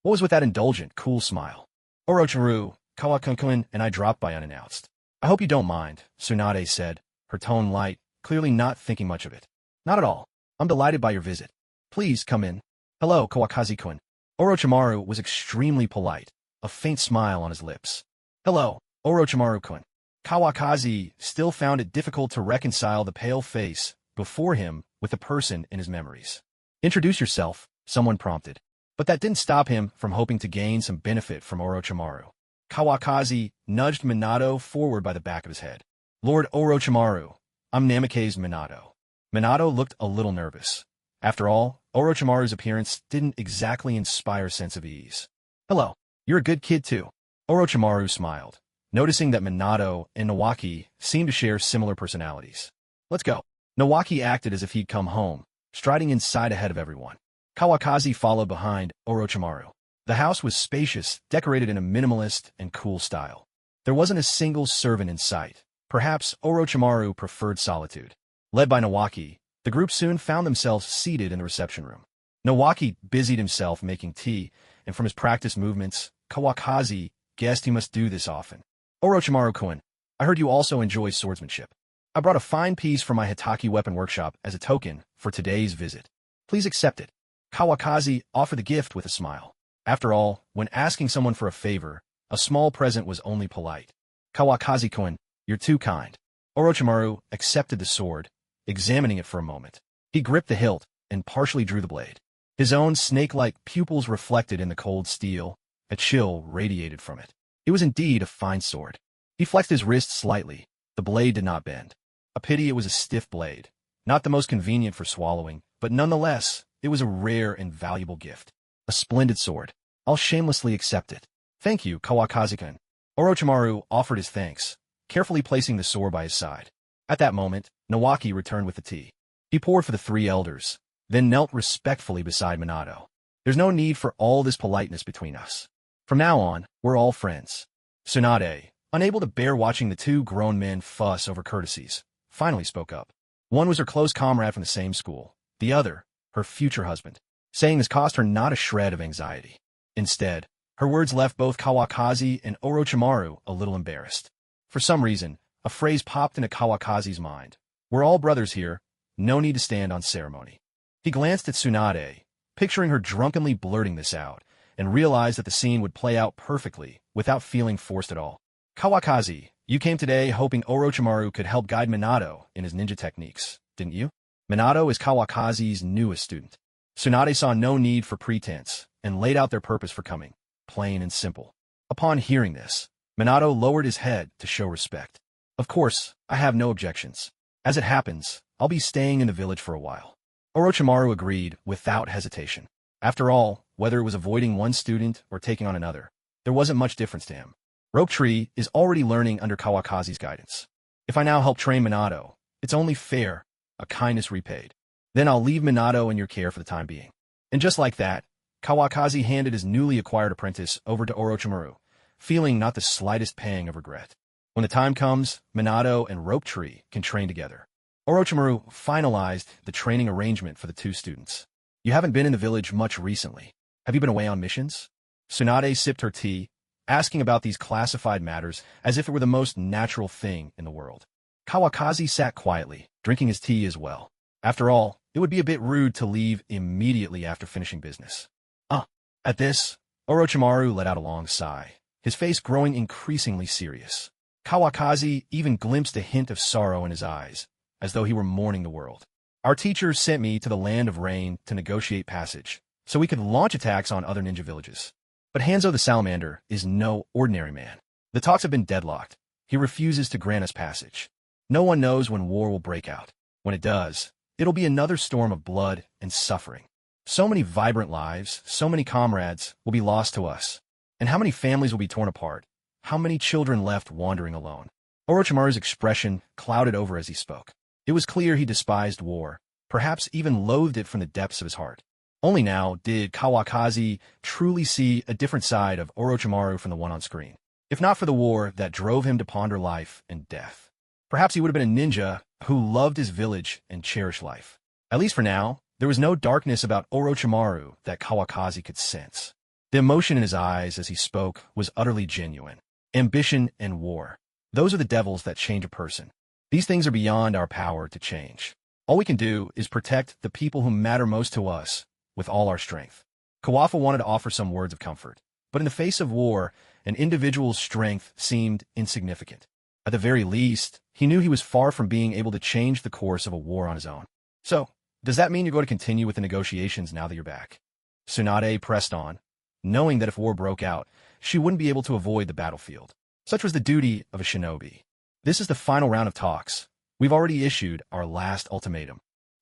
What was with that indulgent, cool smile? "Orochimaru, Kawakaki and I dropped by unannounced. I hope you don't mind," Tsunade said, her tone light, clearly not thinking much of it. "Not at all. I'm delighted by your visit. Please come in." "Hello, Kawakazi-kun." Orochimaru was extremely polite, a faint smile on his lips. "Hello, Orochimaru-kun." Kawakazi still found it difficult to reconcile the pale face before him with the person in his memories. "Introduce yourself," someone prompted. But that didn't stop him from hoping to gain some benefit from Orochimaru. Kawakazi nudged Minato forward by the back of his head. "Lord Orochimaru, I'm Namikaze's Minato." Minato looked a little nervous. After all, Orochimaru's appearance didn't exactly inspire a sense of ease. "Hello, you're a good kid too." Orochimaru smiled, noticing that Minato and Nawaki seemed to share similar personalities. "Let's go." Nawaki acted as if he'd come home, striding inside ahead of everyone. Kawakazi followed behind Orochimaru. The house was spacious, decorated in a minimalist and cool style. There wasn't a single servant in sight. Perhaps Orochimaru preferred solitude. Led by Nawaki, the group soon found themselves seated in the reception room. Nawaki busied himself making tea, and from his practiced movements, Kawakazi guessed he must do this often. "Orochimaru-kun, I heard you also enjoy swordsmanship. I brought a fine piece from my Hitaki weapon workshop as a token for today's visit. Please accept it." Kawakazi offered the gift with a smile. After all, when asking someone for a favor, a small present was only polite. "Kawakazi-kun, you're too kind." Orochimaru accepted the sword, examining it for a moment. He gripped the hilt and partially drew the blade. His own snake-like pupils reflected in the cold steel. A chill radiated from it. It was indeed a fine sword. He flexed his wrist slightly. The blade did not bend. A pity it was a stiff blade. Not the most convenient for swallowing, but nonetheless, it was a rare and valuable gift. A splendid sword. I'll shamelessly accept it. "Thank you, Kawakazi-kun." Orochimaru offered his thanks, carefully placing the sword by his side. At that moment, Nawaki returned with the tea. He poured for the three elders, then knelt respectfully beside Minato. "There's no need for all this politeness between us. From now on, we're all friends." Tsunade, unable to bear watching the two grown men fuss over courtesies, finally spoke up. One was her close comrade from the same school. The other, her future husband. Saying this cost her not a shred of anxiety. Instead, her words left both Kawakazi and Orochimaru a little embarrassed. For some reason, a phrase popped into Kawakazi's mind. "We're all brothers here. No need to stand on ceremony." He glanced at Tsunade, picturing her drunkenly blurting this out, and realized that the scene would play out perfectly, without feeling forced at all. "Kawakazi, you came today hoping Orochimaru could help guide Minato in his ninja techniques, didn't you?" Minato is Kawakazi's newest student. Tsunade saw no need for pretense, and laid out their purpose for coming, plain and simple. Upon hearing this, Minato lowered his head to show respect. Of course, I have no objections. As it happens, I'll be staying in the village for a while. Orochimaru agreed without hesitation. After all, whether it was avoiding one student or taking on another, there wasn't much difference to him. Rope Tree is already learning under Kawakazi's guidance. If I now help train Minato, it's only fair, a kindness repaid. Then I'll leave Minato in your care for the time being. And just like that, Kawakazi handed his newly acquired apprentice over to Orochimaru, feeling not the slightest pang of regret. When the time comes, Minato and Rope Tree can train together. Orochimaru finalized the training arrangement for the two students. You haven't been in the village much recently. Have you been away on missions? Tsunade sipped her tea, asking about these classified matters as if it were the most natural thing in the world. Kawakazi sat quietly, drinking his tea as well. After all, it would be a bit rude to leave immediately after finishing business. At this, Orochimaru let out a long sigh, his face growing increasingly serious. Kawakazi even glimpsed a hint of sorrow in his eyes, as though he were mourning the world. Our teacher sent me to the Land of Rain to negotiate passage, so we could launch attacks on other ninja villages. But Hanzo the Salamander is no ordinary man. The talks have been deadlocked. He refuses to grant us passage. No one knows when war will break out. When it does, it'll be another storm of blood and suffering. So many vibrant lives, so many comrades will be lost to us. And how many families will be torn apart? How many children left wandering alone? Orochimaru's expression clouded over as he spoke. It was clear he despised war, perhaps even loathed it from the depths of his heart. Only now did Kawakazi truly see a different side of Orochimaru from the one on screen. If not for the war that drove him to ponder life and death, perhaps he would have been a ninja who loved his village and cherished life. At least for now, there was no darkness about Orochimaru that Kawakazi could sense. The emotion in his eyes as he spoke was utterly genuine. Ambition and war. Those are the devils that change a person. These things are beyond our power to change. All we can do is protect the people who matter most to us with all our strength. Kawafu wanted to offer some words of comfort, but in the face of war, an individual's strength seemed insignificant. At the very least, he knew he was far from being able to change the course of a war on his own. So, does that mean you're going to continue with the negotiations now that you're back? Tsunade pressed on, knowing that if war broke out, she wouldn't be able to avoid the battlefield. Such was the duty of a shinobi. This is the final round of talks. We've already issued our last ultimatum.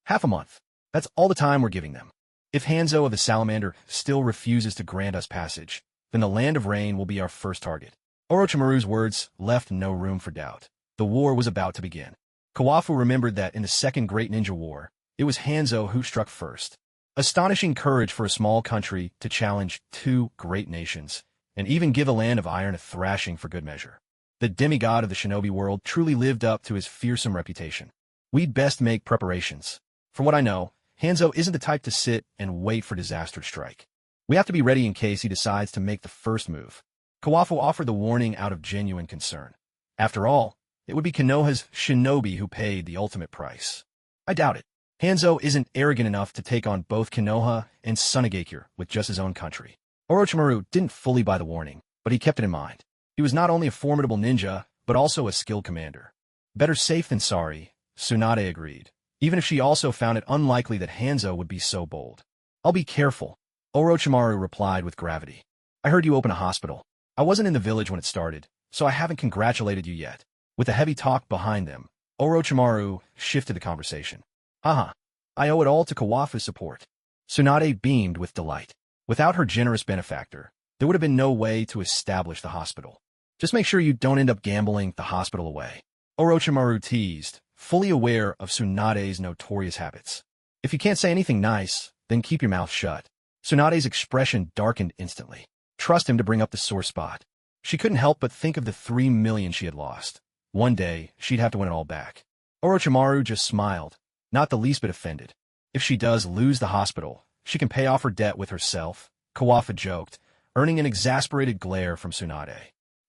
Half a month. That's all the time we're giving them. If Hanzo of the Salamander still refuses to grant us passage, then the Land of Rain will be our first target. Orochimaru's words left no room for doubt. The war was about to begin. Kawafu remembered that in the Second Great Ninja War, it was Hanzo who struck first. Astonishing courage for a small country to challenge two great nations, and even give a land of iron a thrashing for good measure. The demigod of the shinobi world truly lived up to his fearsome reputation. We'd best make preparations. From what I know, Hanzo isn't the type to sit and wait for disaster to strike. We have to be ready in case he decides to make the first move. Kawafu offered the warning out of genuine concern. After all, it would be Konoha's shinobi who paid the ultimate price. I doubt it. Hanzo isn't arrogant enough to take on both Konoha and Tsunade with just his own country. Orochimaru didn't fully buy the warning, but he kept it in mind. He was not only a formidable ninja, but also a skilled commander. Better safe than sorry, Tsunade agreed, even if she also found it unlikely that Hanzo would be so bold. I'll be careful, Orochimaru replied with gravity. I heard you open a hospital. I wasn't in the village when it started, so I haven't congratulated you yet. With a heavy talk behind them, Orochimaru shifted the conversation. I owe it all to Kawafu's support. Tsunade beamed with delight. Without her generous benefactor, there would have been no way to establish the hospital. Just make sure you don't end up gambling the hospital away. Orochimaru teased, fully aware of Tsunade's notorious habits. If you can't say anything nice, then keep your mouth shut. Tsunade's expression darkened instantly. Trust him to bring up the sore spot. She couldn't help but think of the 3 million she had lost. One day, she'd have to win it all back. Orochimaru just smiled, not the least bit offended. If she does lose the hospital, she can pay off her debt with herself, Kawafu joked, earning an exasperated glare from Tsunade.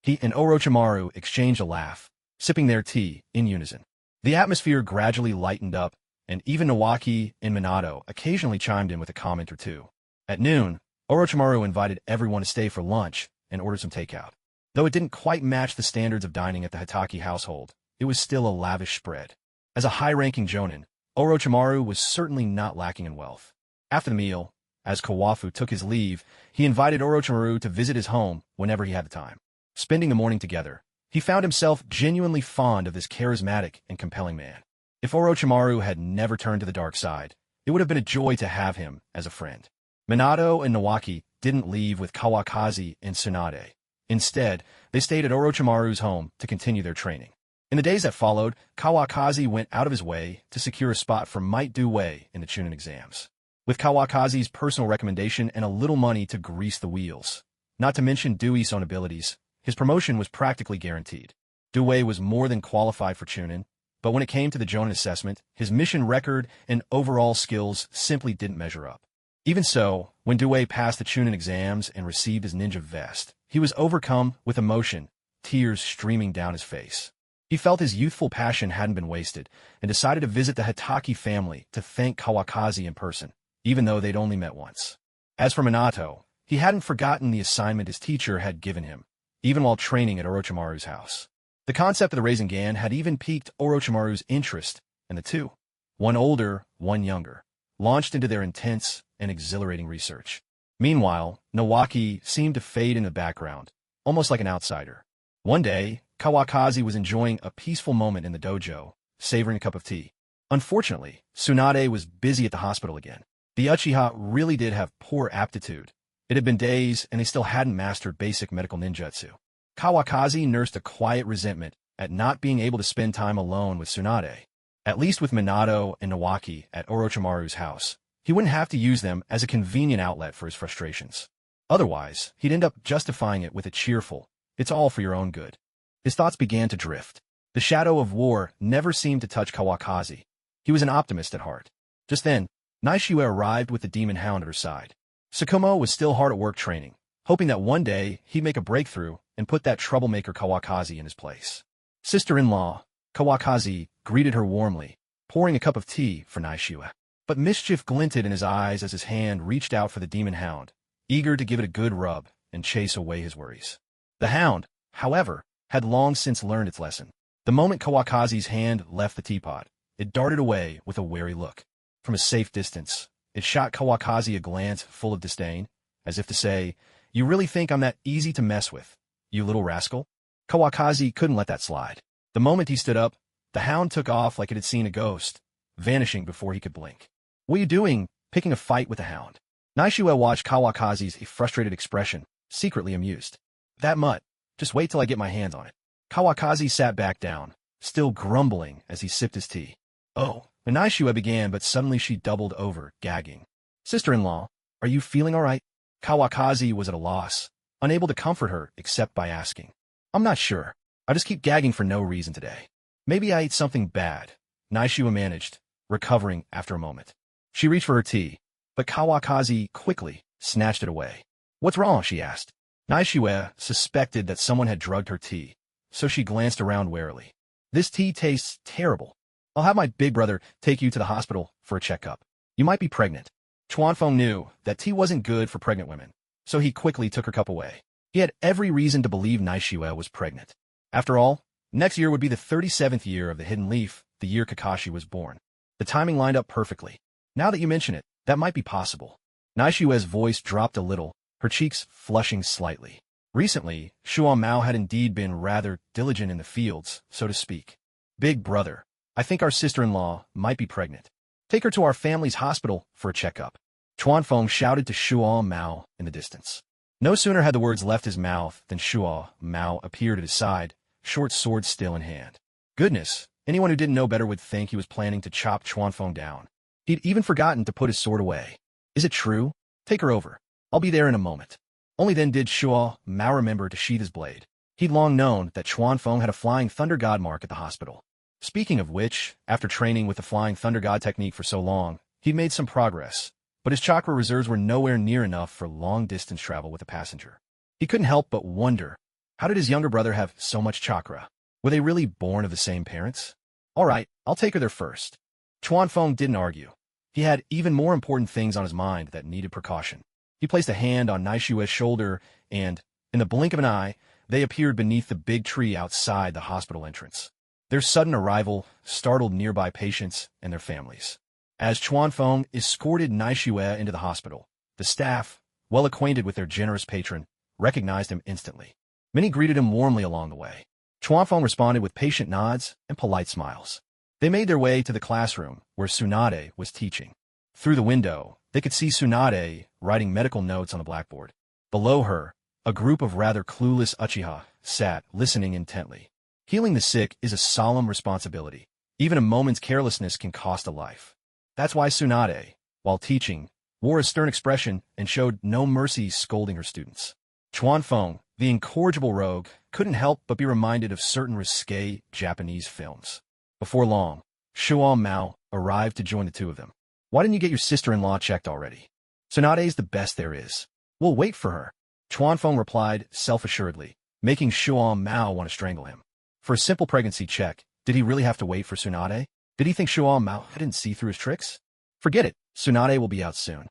He and Orochimaru exchanged a laugh, sipping their tea in unison. The atmosphere gradually lightened up, and even Nawaki and Minato occasionally chimed in with a comment or two. At noon, Orochimaru invited everyone to stay for lunch and ordered some takeout. Though it didn't quite match the standards of dining at the Hitaki household, it was still a lavish spread. As a high-ranking jonin, Orochimaru was certainly not lacking in wealth. After the meal, As Kawafu took his leave, he invited Orochimaru to visit his home whenever he had the time. Spending the morning together, he found himself genuinely fond of this charismatic and compelling man. If Orochimaru had never turned to the dark side, it would have been a joy to have him as a friend. Minato and Nawaki didn't leave with Kawakaki and Tsunade. Instead, they stayed at Orochimaru's home to continue their training. In the days that followed, Kawakaki went out of his way to secure a spot for Might Do Wei in the Chunin exams. With Kawakazi's personal recommendation and a little money to grease the wheels, not to mention Dewey's own abilities, his promotion was practically guaranteed. Dewey was more than qualified for Chunin, but when it came to the Jonin assessment, his mission record and overall skills simply didn't measure up. Even so, when Dewey passed the Chunin exams and received his ninja vest, he was overcome with emotion, tears streaming down his face. He felt his youthful passion hadn't been wasted, and decided to visit the Hitaki family to thank Kawakaki in person, even though they'd only met once. As for Minato, he hadn't forgotten the assignment his teacher had given him, even while training at Orochimaru's house. The concept of the Rasengan had even piqued Orochimaru's interest, and the two, one older, one younger, launched into their intense and exhilarating research. Meanwhile, Nawaki seemed to fade in the background, almost like an outsider. One day, Kawakaki was enjoying a peaceful moment in the dojo, savoring a cup of tea. Unfortunately, Tsunade was busy at the hospital again. The Uchiha really did have poor aptitude. It had been days, and they still hadn't mastered basic medical ninjutsu. Kawakaki nursed a quiet resentment at not being able to spend time alone with Tsunade. At least with Minato and Nawaki at Orochimaru's house, he wouldn't have to use them as a convenient outlet for his frustrations. Otherwise, he'd end up justifying it with a cheerful, "It's all for your own good." His thoughts began to drift. The shadow of war never seemed to touch Kawakaki. He was an optimist at heart. Just then, Naishue arrived with the demon hound at her side. Sukumo was still hard at work training, hoping that one day he'd make a breakthrough and put that troublemaker Kawakaki in his place. Sister-in-law, Kawakaki, greeted her warmly, pouring a cup of tea for Naishue. But mischief glinted in his eyes as his hand reached out for the demon hound, eager to give it a good rub and chase away his worries. The hound, however, had long since learned its lesson. The moment Kawakaki's hand left the teapot, it darted away with a wary look. From a safe distance, it shot Kawakaki a glance full of disdain, as if to say, "You really think I'm that easy to mess with, you little rascal?" Kawakaki couldn't let that slide. The moment he stood up, the hound took off like it had seen a ghost, vanishing before he could blink. "What are you doing, picking a fight with the hound?" Naishue watched Kawakaki's frustrated expression, secretly amused. "That mutt. Just wait till I get my hands on it." Kawakaki sat back down, still grumbling as he sipped his tea. "Oh," Naishue began, but suddenly she doubled over, gagging. "Sister-in-law, are you feeling all right?" Kawakaki was at a loss, unable to comfort her except by asking. "I'm not sure. I just keep gagging for no reason today. Maybe I ate something bad," Naishue managed, recovering after a moment. She reached for her tea, but Kawakaki quickly snatched it away. "What's wrong?" she asked. Naishue suspected that someone had drugged her tea, so she glanced around warily. "This tea tastes terrible. I'll have my big brother take you to the hospital for a checkup. You might be pregnant." Chuanfeng knew that tea wasn't good for pregnant women, so he quickly took her cup away. He had every reason to believe Naishue was pregnant. After all, next year would be the 37th year of the Hidden Leaf, the year Kakashi was born. The timing lined up perfectly. "Now that you mention it, that might be possible." Naishue's voice dropped a little, her cheeks flushing slightly. Recently, Shuan Mao had indeed been rather diligent in the fields, so to speak. "Big brother, I think our sister-in-law might be pregnant. Take her to our family's hospital for a checkup." Chuanfeng shouted to Shuan Mao in the distance. No sooner had the words left his mouth than Shuan Mao appeared at his side, short sword still in hand. Goodness, anyone who didn't know better would think he was planning to chop Chuanfeng down. He'd even forgotten to put his sword away. "Is it true? Take her over. I'll be there in a moment." Only then did Shuan Mao remember to sheath his blade. He'd long known that Chuanfeng had a Flying Thunder God mark at the hospital. Speaking of which, after training with the Flying Thunder God technique for so long, he'd made some progress, but his chakra reserves were nowhere near enough for long-distance travel with a passenger. He couldn't help but wonder, how did his younger brother have so much chakra? Were they really born of the same parents? "All right, I'll take her there first." Chuanfeng didn't argue. He had even more important things on his mind that needed precaution. He placed a hand on Naishue's shoulder, and, in the blink of an eye, they appeared beneath the big tree outside the hospital entrance. Their sudden arrival startled nearby patients and their families. As Chuanfeng escorted Naishue into the hospital, The staff, well acquainted with their generous patron, recognized him instantly. Many greeted him warmly along the way. Chuanfeng responded with patient nods and polite smiles. They made their way to the classroom where Tsunade was teaching. Through the window, they could see Tsunade writing medical notes on the blackboard. Below her, a group of rather clueless Uchiha sat, listening intently. Healing the sick is a solemn responsibility. Even a moment's carelessness can cost a life. That's why Tsunade, while teaching, wore a stern expression and showed no mercy scolding her students. Chuanfeng, the incorrigible rogue, couldn't help but be reminded of certain risque Japanese films. Before long, Shuo Mao arrived to join the two of them. Why didn't you get your sister-in-law checked already? Tsunade's the best there is. We'll wait for her. Chuanfeng replied self-assuredly, making Shuo Mao want to strangle him. For a simple pregnancy check, did he really have to wait for Tsunade? Did he think Shuo Mao didn't see through his tricks? Forget it, Tsunade will be out soon.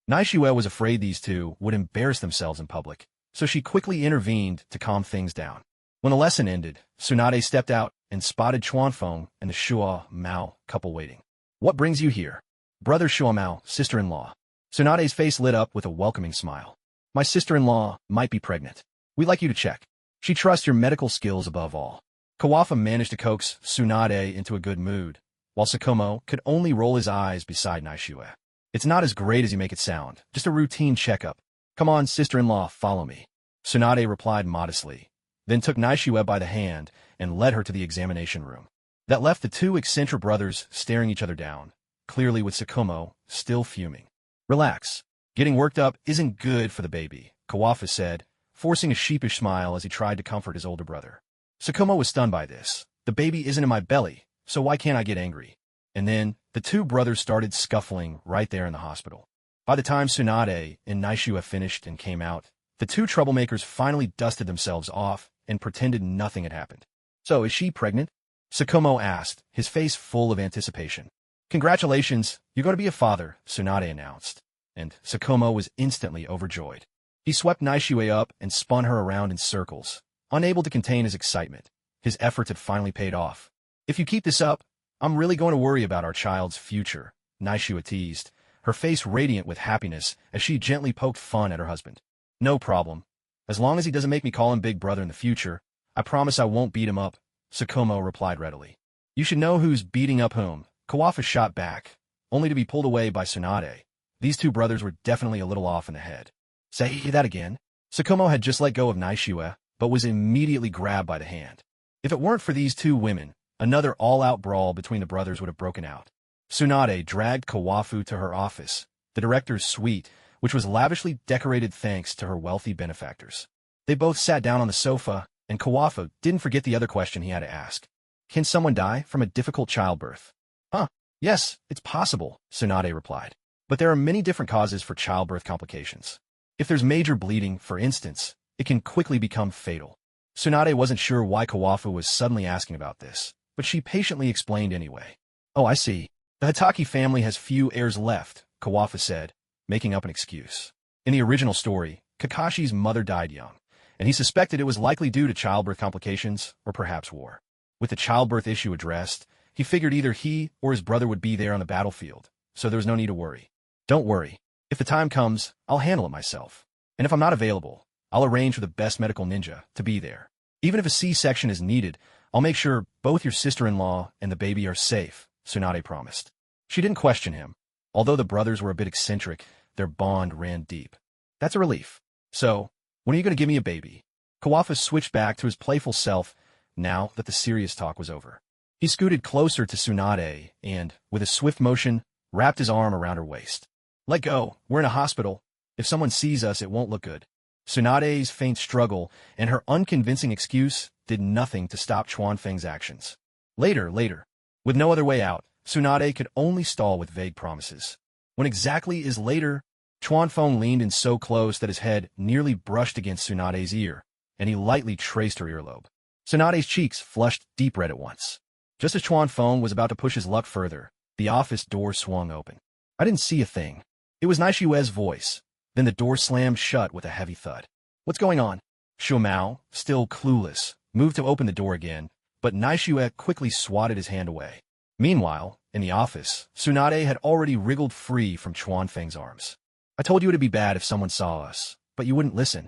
Naishue was afraid these two would embarrass themselves in public, so she quickly intervened to calm things down. When the lesson ended, Tsunade stepped out and spotted Chuanfeng and the Shuo Mao couple waiting. What brings you here? Brother Shuo Mao, sister-in-law. Tsunade's face lit up with a welcoming smile. My sister-in-law might be pregnant. We'd like you to check. She trusts your medical skills above all. Kawafa managed to coax Tsunade into a good mood, while Sukumo could only roll his eyes beside Naishue. It's not as great as you make it sound, just a routine checkup. Come on, sister-in-law, follow me. Tsunade replied modestly, then took Naishue by the hand and led her to the examination room. That left the two eccentric brothers staring each other down, clearly with Sukumo still fuming. Relax. Getting worked up isn't good for the baby, Kawafa said, forcing a sheepish smile as he tried to comfort his older brother. Sukumo was stunned by this. The baby isn't in my belly, so why can't I get angry? And then, the two brothers started scuffling right there in the hospital. By the time Tsunade and Naishue finished and came out, the two troublemakers finally dusted themselves off and pretended nothing had happened. So, is she pregnant? Sukumo asked, his face full of anticipation. Congratulations, you're going to be a father, Tsunade announced. And Sukumo was instantly overjoyed. He swept Naishue up and spun her around in circles, unable to contain his excitement. His efforts had finally paid off. If you keep this up, I'm really going to worry about our child's future, Naishue teased, her face radiant with happiness as she gently poked fun at her husband. No problem. As long as he doesn't make me call him Big Brother in the future, I promise I won't beat him up, Sukumo replied readily. You should know who's beating up whom, Kawafa shot back, only to be pulled away by Tsunade. These two brothers were definitely a little off in the head. Say that again. Sukumo had just let go of Naishue, but was immediately grabbed by the hand. If it weren't for these two women, another all-out brawl between the brothers would have broken out. Tsunade dragged Kawafu to her office, the director's suite, which was lavishly decorated thanks to her wealthy benefactors. They both sat down on the sofa, and Kawafu didn't forget the other question he had to ask. Can someone die from a difficult childbirth? Yes, it's possible, Tsunade replied. But there are many different causes for childbirth complications. If there's major bleeding, for instance, it can quickly become fatal. Tsunade wasn't sure why Kawafu was suddenly asking about this, but she patiently explained anyway. Oh, I see. The Hitaki family has few heirs left, Kawafu said, making up an excuse. In the original story, Kakashi's mother died young, and he suspected it was likely due to childbirth complications or perhaps war. With the childbirth issue addressed, he figured either he or his brother would be there on the battlefield, so there was no need to worry. Don't worry. If the time comes, I'll handle it myself. And if I'm not available, I'll arrange for the best medical ninja to be there. Even if a C-section is needed, I'll make sure both your sister-in-law and the baby are safe, Tsunade promised. She didn't question him. Although the brothers were a bit eccentric, their bond ran deep. That's a relief. So, when are you going to give me a baby? Kawafa switched back to his playful self now that the serious talk was over. He scooted closer to Tsunade and, with a swift motion, wrapped his arm around her waist. Let go. We're in a hospital. If someone sees us, it won't look good. Tsunade's faint struggle and her unconvincing excuse did nothing to stop Chuanfeng's actions. Later. With no other way out, Tsunade could only stall with vague promises. When exactly is later, Chuanfeng leaned in so close that his head nearly brushed against Tsunade's ear, and he lightly traced her earlobe. Tsunade's cheeks flushed deep red at once. Just as Chuanfeng was about to push his luck further, the office door swung open. I didn't see a thing. It was Naishue's voice. Then the door slammed shut with a heavy thud. What's going on? Shuo Mao, still clueless, moved to open the door again, but Naishue quickly swatted his hand away. Meanwhile, in the office, Tsunade had already wriggled free from Chuanfeng's arms. I told you it'd be bad if someone saw us, but you wouldn't listen.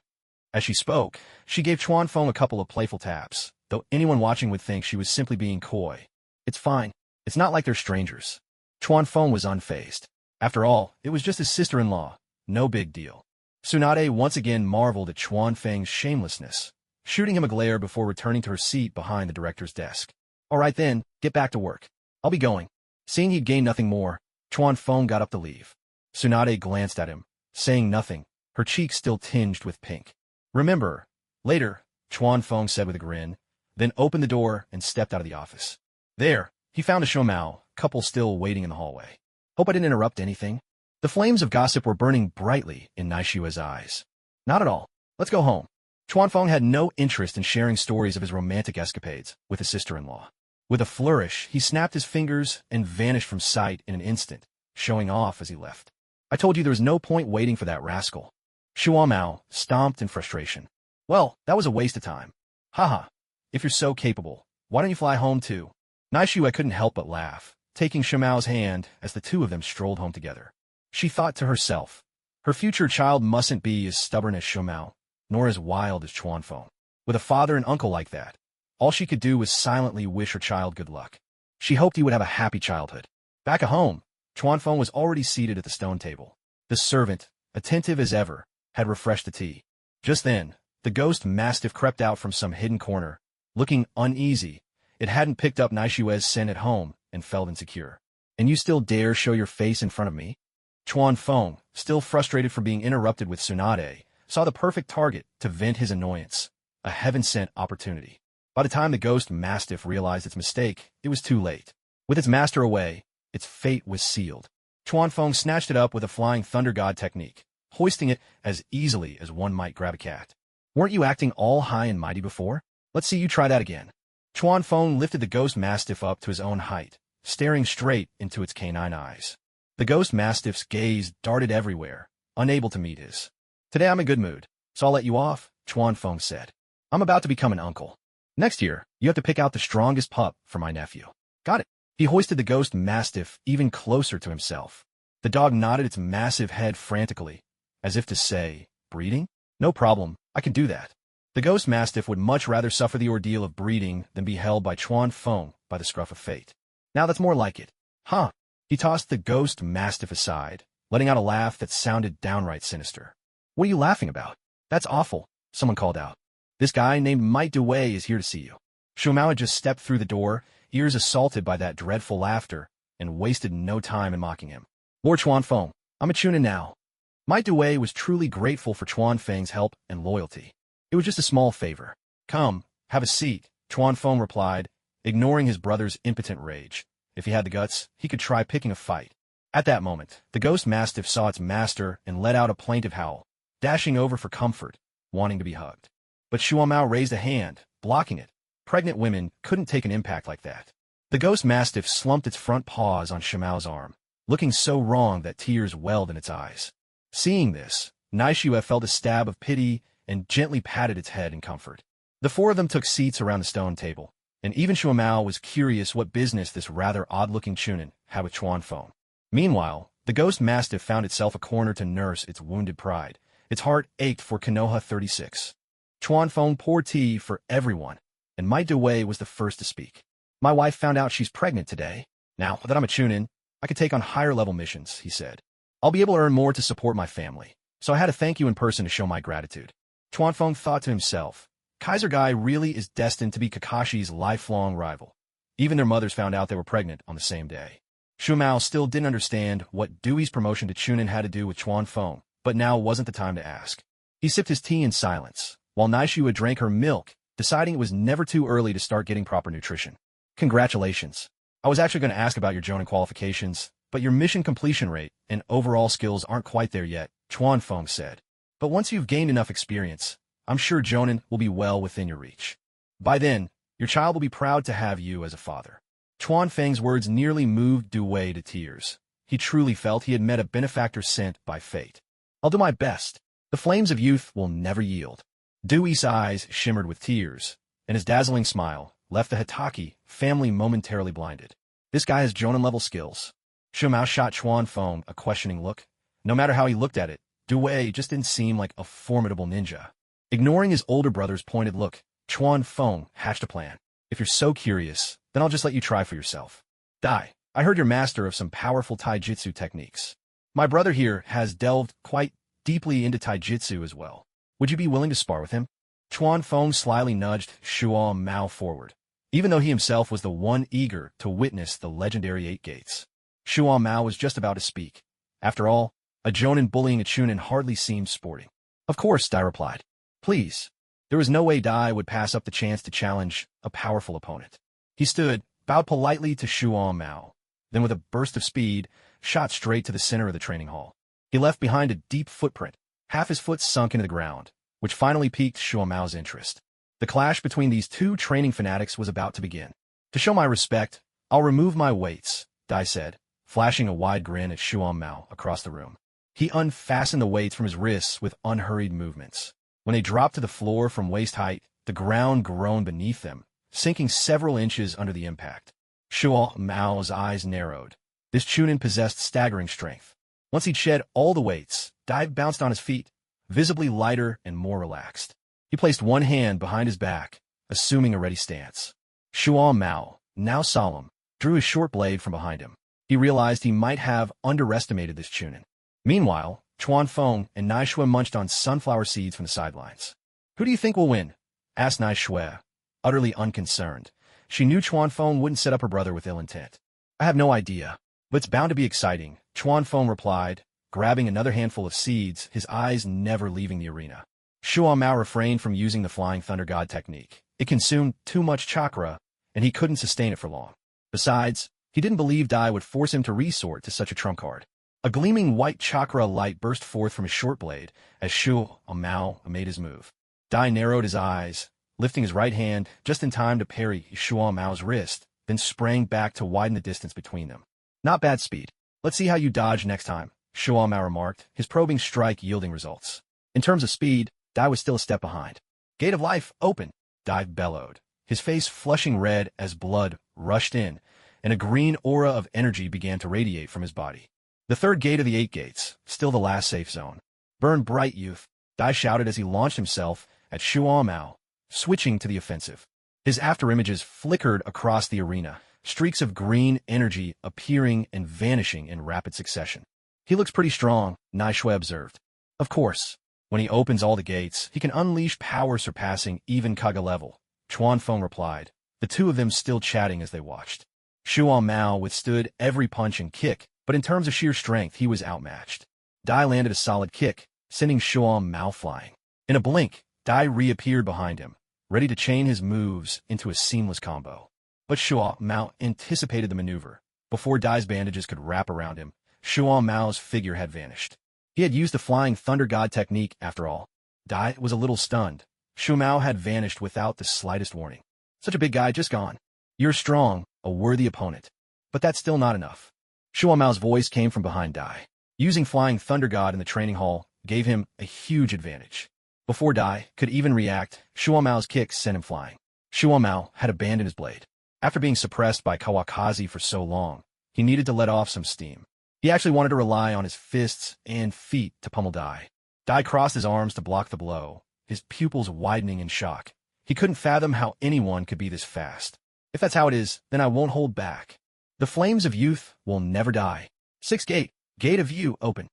As she spoke, she gave Chuanfeng a couple of playful taps, though anyone watching would think she was simply being coy. It's fine. It's not like they're strangers. Chuanfeng was unfazed. After all, it was just his sister-in-law. No big deal. Tsunade once again marveled at Chuanfeng's shamelessness, shooting him a glare before returning to her seat behind the director's desk. All right then, get back to work. I'll be going. Seeing he'd gained nothing more, Chuanfeng got up to leave. Tsunade glanced at him, saying nothing, her cheeks still tinged with pink. Remember, later, Chuanfeng said with a grin, then opened the door and stepped out of the office. There, he found a Shomao, couple still waiting in the hallway. Hope I didn't interrupt anything. The flames of gossip were burning brightly in Naishiwa's eyes. Not at all. Let's go home. Chuanfeng had no interest in sharing stories of his romantic escapades with his sister-in-law. With a flourish, he snapped his fingers and vanished from sight in an instant, showing off as he left. I told you there was no point waiting for that rascal. Shuamao stomped in frustration. Well, that was a waste of time. Haha. If you're so capable, why don't you fly home too? Naishiwa couldn't help but laugh, taking Shumao's hand as the two of them strolled home together. She thought to herself, her future child mustn't be as stubborn as Shumao, nor as wild as Chuanfeng. With a father and uncle like that, all she could do was silently wish her child good luck. She hoped he would have a happy childhood. Back at home, Chuanfeng was already seated at the stone table. The servant, attentive as ever, had refreshed the tea. Just then, the ghost mastiff crept out from some hidden corner. Looking uneasy, it hadn't picked up Naishiwa's scent at home and felt insecure. And you still dare show your face in front of me? Chuanfeng, still frustrated from being interrupted with Tsunade, saw the perfect target to vent his annoyance. A heaven-sent opportunity. By the time the ghost mastiff realized its mistake, it was too late. With its master away, its fate was sealed. Chuanfeng snatched it up with a flying thunder god technique, hoisting it as easily as one might grab a cat. Weren't you acting all high and mighty before? Let's see you try that again. Chuanfeng lifted the ghost mastiff up to his own height, staring straight into its canine eyes. The ghost mastiff's gaze darted everywhere, unable to meet his. Today I'm in good mood, so I'll let you off, Chuanfeng said. I'm about to become an uncle. Next year, you have to pick out the strongest pup for my nephew. Got it. He hoisted the ghost mastiff even closer to himself. The dog nodded its massive head frantically, as if to say, breeding? No problem, I can do that. The ghost mastiff would much rather suffer the ordeal of breeding than be held by Chuanfeng by the scruff of fate. Now that's more like it. Huh. He tossed the ghost mastiff aside, letting out a laugh that sounded downright sinister. What are you laughing about? That's awful, someone called out. This guy named Mito is here to see you. Shumao had just stepped through the door, ears assaulted by that dreadful laughter, and wasted no time in mocking him. Lord Chuanfeng, I'm a Chunin now. Mito was truly grateful for Chuanfeng's help and loyalty. It was just a small favor. Come, have a seat, Chuanfeng replied, ignoring his brother's impotent rage. If he had the guts, he could try picking a fight. At that moment, the ghost mastiff saw its master and let out a plaintive howl, dashing over for comfort, wanting to be hugged. But Shuamao raised a hand, blocking it. Pregnant women couldn't take an impact like that. The ghost mastiff slumped its front paws on Shumao's arm, looking so wrong that tears welled in its eyes. Seeing this, Naishiwa felt a stab of pity and gently patted its head in comfort. The four of them took seats around the stone table, and even Shuamao was curious what business this rather odd-looking Chunin had with Chuanfeng. Meanwhile, the ghost mastiff found itself a corner to nurse its wounded pride. Its heart ached for Konoha 36. Chuanfeng poured tea for everyone, and Mito was the first to speak. My wife found out she's pregnant today. Now that I'm a Chunin, I could take on higher-level missions, he said. I'll be able to earn more to support my family, so I had to thank you in person to show my gratitude. Chuanfeng thought to himself, Kaiser Guy really is destined to be Kakashi's lifelong rival. Even their mothers found out they were pregnant on the same day. Shumao still didn't understand what Dewey's promotion to Chunin had to do with Chuanfeng, but now wasn't the time to ask. He sipped his tea in silence, while Naishiwa drank her milk, deciding it was never too early to start getting proper nutrition. Congratulations. I was actually going to ask about your Jonin qualifications, but your mission completion rate and overall skills aren't quite there yet, Chuanfeng said. But once you've gained enough experience, I'm sure Jonin will be well within your reach. By then, your child will be proud to have you as a father. Chuanfeng's words nearly moved Dewey to tears. He truly felt he had met a benefactor sent by fate. I'll do my best. The flames of youth will never yield. Dewey's eyes shimmered with tears, and his dazzling smile left the Hitaki family momentarily blinded. This guy has Jonin-level skills. Shumao shot Chuanfeng a questioning look, No matter how he looked at it, Due just didn't seem like a formidable ninja. Ignoring his older brother's pointed look, Chuan Feng hatched a plan. If you're so curious, then I'll just let you try for yourself. Dai, I heard you're master of some powerful taijutsu techniques. My brother here has delved quite deeply into taijutsu as well. Would you be willing to spar with him? Chuan Feng slyly nudged Shuo Mao forward, even though he himself was the one eager to witness the legendary 8 gates. Shuo Mao was just about to speak. After all, a jonin bullying a chunin hardly seemed sporting. Of course, Dai replied. Please. There was no way Dai would pass up the chance to challenge a powerful opponent. He stood, bowed politely to Shuo Mao, then with a burst of speed, shot straight to the center of the training hall. He left behind a deep footprint, half his foot sunk into the ground, which finally piqued Shuo Mao's interest. The clash between these two training fanatics was about to begin. To show my respect, I'll remove my weights, Dai said, flashing a wide grin at Shuo Mao across the room. He unfastened the weights from his wrists with unhurried movements. When they dropped to the floor from waist height, the ground groaned beneath them, sinking several inches under the impact. Shuo Mao's eyes narrowed. This chunin possessed staggering strength. Once he'd shed all the weights, Dai bounced on his feet, visibly lighter and more relaxed. He placed one hand behind his back, assuming a ready stance. Shuo Mao, now solemn, drew his short blade from behind him. He realized he might have underestimated this chunin. Meanwhile, Chuan Feng and Naishue munched on sunflower seeds from the sidelines. Who do you think will win? Asked Naishue, utterly unconcerned. She knew Chuan Feng wouldn't set up her brother with ill intent. I have no idea, but it's bound to be exciting, Chuan Feng replied, grabbing another handful of seeds, his eyes never leaving the arena. Shuo Mao refrained from using the Flying Thunder God technique. It consumed too much chakra, and he couldn't sustain it for long. Besides, he didn't believe Dai would force him to resort to such a trump card. A gleaming white chakra light burst forth from his short blade as Shuo Mao made his move. Dai narrowed his eyes, lifting his right hand just in time to parry Shuo Mao's wrist, then sprang back to widen the distance between them. Not bad speed. Let's see how you dodge next time, Shuo Mao remarked, his probing strike yielding results. In terms of speed, Dai was still a step behind. Gate of Life, open, Dai bellowed, his face flushing red as blood rushed in, and a green aura of energy began to radiate from his body. The third gate of the 8 gates, still the last safe zone. Burn bright, youth, Dai shouted as he launched himself at Shuo Mao, switching to the offensive. His afterimages flickered across the arena, streaks of green energy appearing and vanishing in rapid succession. He looks pretty strong, Naishue observed. Of course, when he opens all the gates, he can unleash power surpassing even Kaga level, Chuan Feng replied, the two of them still chatting as they watched. Shuo Mao withstood every punch and kick, but in terms of sheer strength, he was outmatched. Dai landed a solid kick, sending Shuo Mao flying. In a blink, Dai reappeared behind him, ready to chain his moves into a seamless combo. But Shuo Mao anticipated the maneuver. Before Dai's bandages could wrap around him, Shuo Mao's figure had vanished. He had used the Flying Thunder God technique after all. Dai was a little stunned. Shuo Mao had vanished without the slightest warning. Such a big guy just gone. You're strong, a worthy opponent. But that's still not enough. Shuo Mao's voice came from behind Dai. Using Flying Thunder God in the training hall gave him a huge advantage. Before Dai could even react, Shuo Mao's kicks sent him flying. Shuo Mao had abandoned his blade. After being suppressed by Kawakaki for so long, he needed to let off some steam. He actually wanted to rely on his fists and feet to pummel Dai. Dai crossed his arms to block the blow, his pupils widening in shock. He couldn't fathom how anyone could be this fast. If that's how it is, then I won't hold back. The flames of youth will never die. 6th gate, gate of view, open.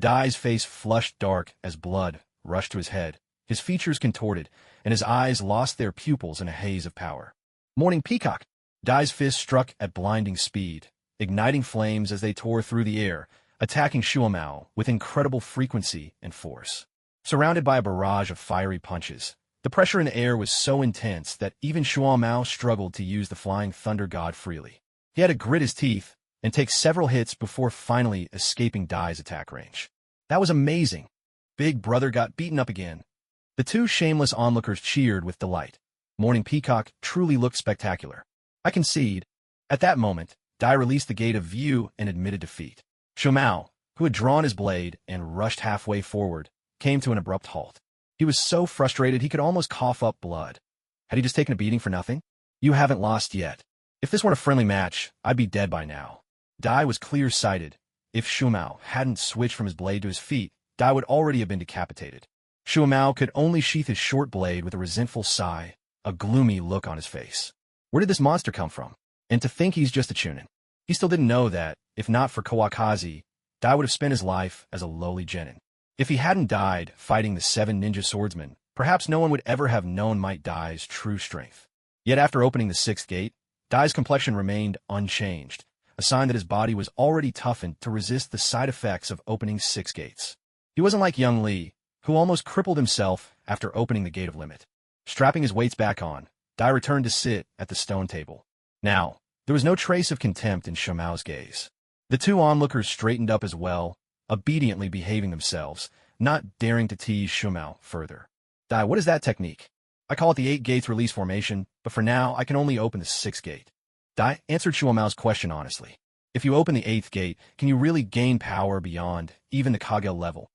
Dai's face flushed dark as blood rushed to his head. His features contorted, and his eyes lost their pupils in a haze of power. Morning Peacock. Dai's fist struck at blinding speed, igniting flames as they tore through the air, attacking Shuo Mao with incredible frequency and force. Surrounded by a barrage of fiery punches, the pressure in the air was so intense that even Shuo Mao struggled to use the Flying Thunder God freely. He had to grit his teeth and take several hits before finally escaping Dai's attack range. That was amazing. Big Brother got beaten up again. The two shameless onlookers cheered with delight. Morning Peacock truly looked spectacular. I concede. At that moment, Dai released the gate of view and admitted defeat. Shuo Mao, who had drawn his blade and rushed halfway forward, came to an abrupt halt. He was so frustrated he could almost cough up blood. Had he just taken a beating for nothing? You haven't lost yet. If this weren't a friendly match, I'd be dead by now. Dai was clear-sighted, if Shumao hadn't switched from his blade to his feet, Dai would already have been decapitated. Shumao could only sheath his short blade with a resentful sigh, a gloomy look on his face. Where did this monster come from? And to think he's just a chunin. He still didn't know that, if not for Kawakaki, Dai would have spent his life as a lowly genin. If he hadn't died fighting the 7 ninja swordsmen, perhaps no one would ever have known Might Dai's true strength. Yet after opening the 6th gate, Dai's complexion remained unchanged, a sign that his body was already toughened to resist the side effects of opening 6 gates. He wasn't like young Lee, who almost crippled himself after opening the Gate of Limit. Strapping his weights back on, Dai returned to sit at the stone table. Now, there was no trace of contempt in Shumao's gaze. The 2 onlookers straightened up as well, obediently behaving themselves, not daring to tease Shumao further. Dai, what is that technique? I call it the 8 gates release formation, but for now I can only open the 6th gate. Dai answered Shumao's question honestly. If you open the 8th gate, can you really gain power beyond even the Kage level?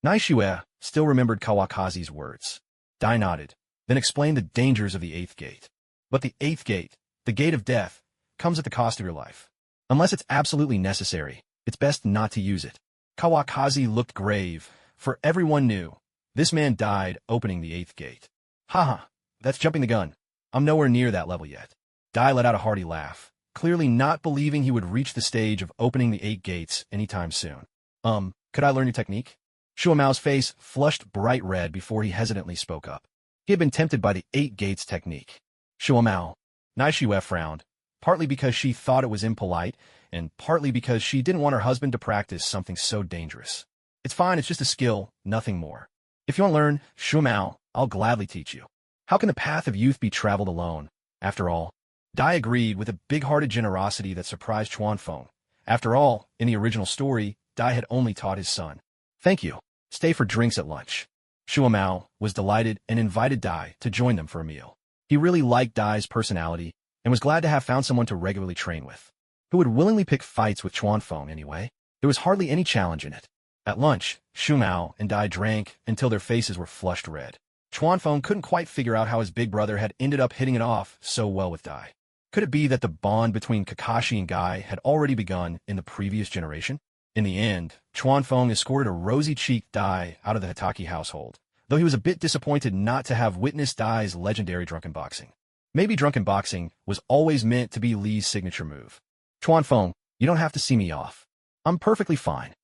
Naishue still remembered Kawakazi's words. Dai nodded, then explained the dangers of the 8th gate. But the 8th gate, the gate of death, comes at the cost of your life. Unless it's absolutely necessary, it's best not to use it. Kawakazi looked grave, for everyone knew this man died opening the 8th gate. Haha, that's jumping the gun. I'm nowhere near that level yet. Dai let out a hearty laugh, clearly not believing he would reach the stage of opening the 8 gates anytime soon. Could I learn your technique? Shumao's face flushed bright red before he hesitantly spoke up. He had been tempted by the 8 gates technique. Shumao. Naishue frowned, partly because she thought it was impolite, and partly because she didn't want her husband to practice something so dangerous. It's fine, it's just a skill, nothing more. If you want to learn, Shumao, I'll gladly teach you. How can the path of youth be traveled alone? After all, Dai agreed with a big-hearted generosity that surprised Chuanfeng. After all, in the original story, Dai had only taught his son. Thank you. Stay for drinks at lunch. Shumao was delighted and invited Dai to join them for a meal. He really liked Dai's personality and was glad to have found someone to regularly train with. Who would willingly pick fights with Chuanfeng anyway? There was hardly any challenge in it. At lunch, Shumao and Dai drank until their faces were flushed red. Chuanfeng couldn't quite figure out how his big brother had ended up hitting it off so well with Dai. Could it be that the bond between Kakashi and Guy had already begun in the previous generation? In the end, Chuanfeng escorted a rosy-cheeked Dai out of the Hitaki household, though he was a bit disappointed not to have witnessed Dai's legendary drunken boxing. Maybe drunken boxing was always meant to be Lee's signature move. Chuanfeng, you don't have to see me off. I'm perfectly fine.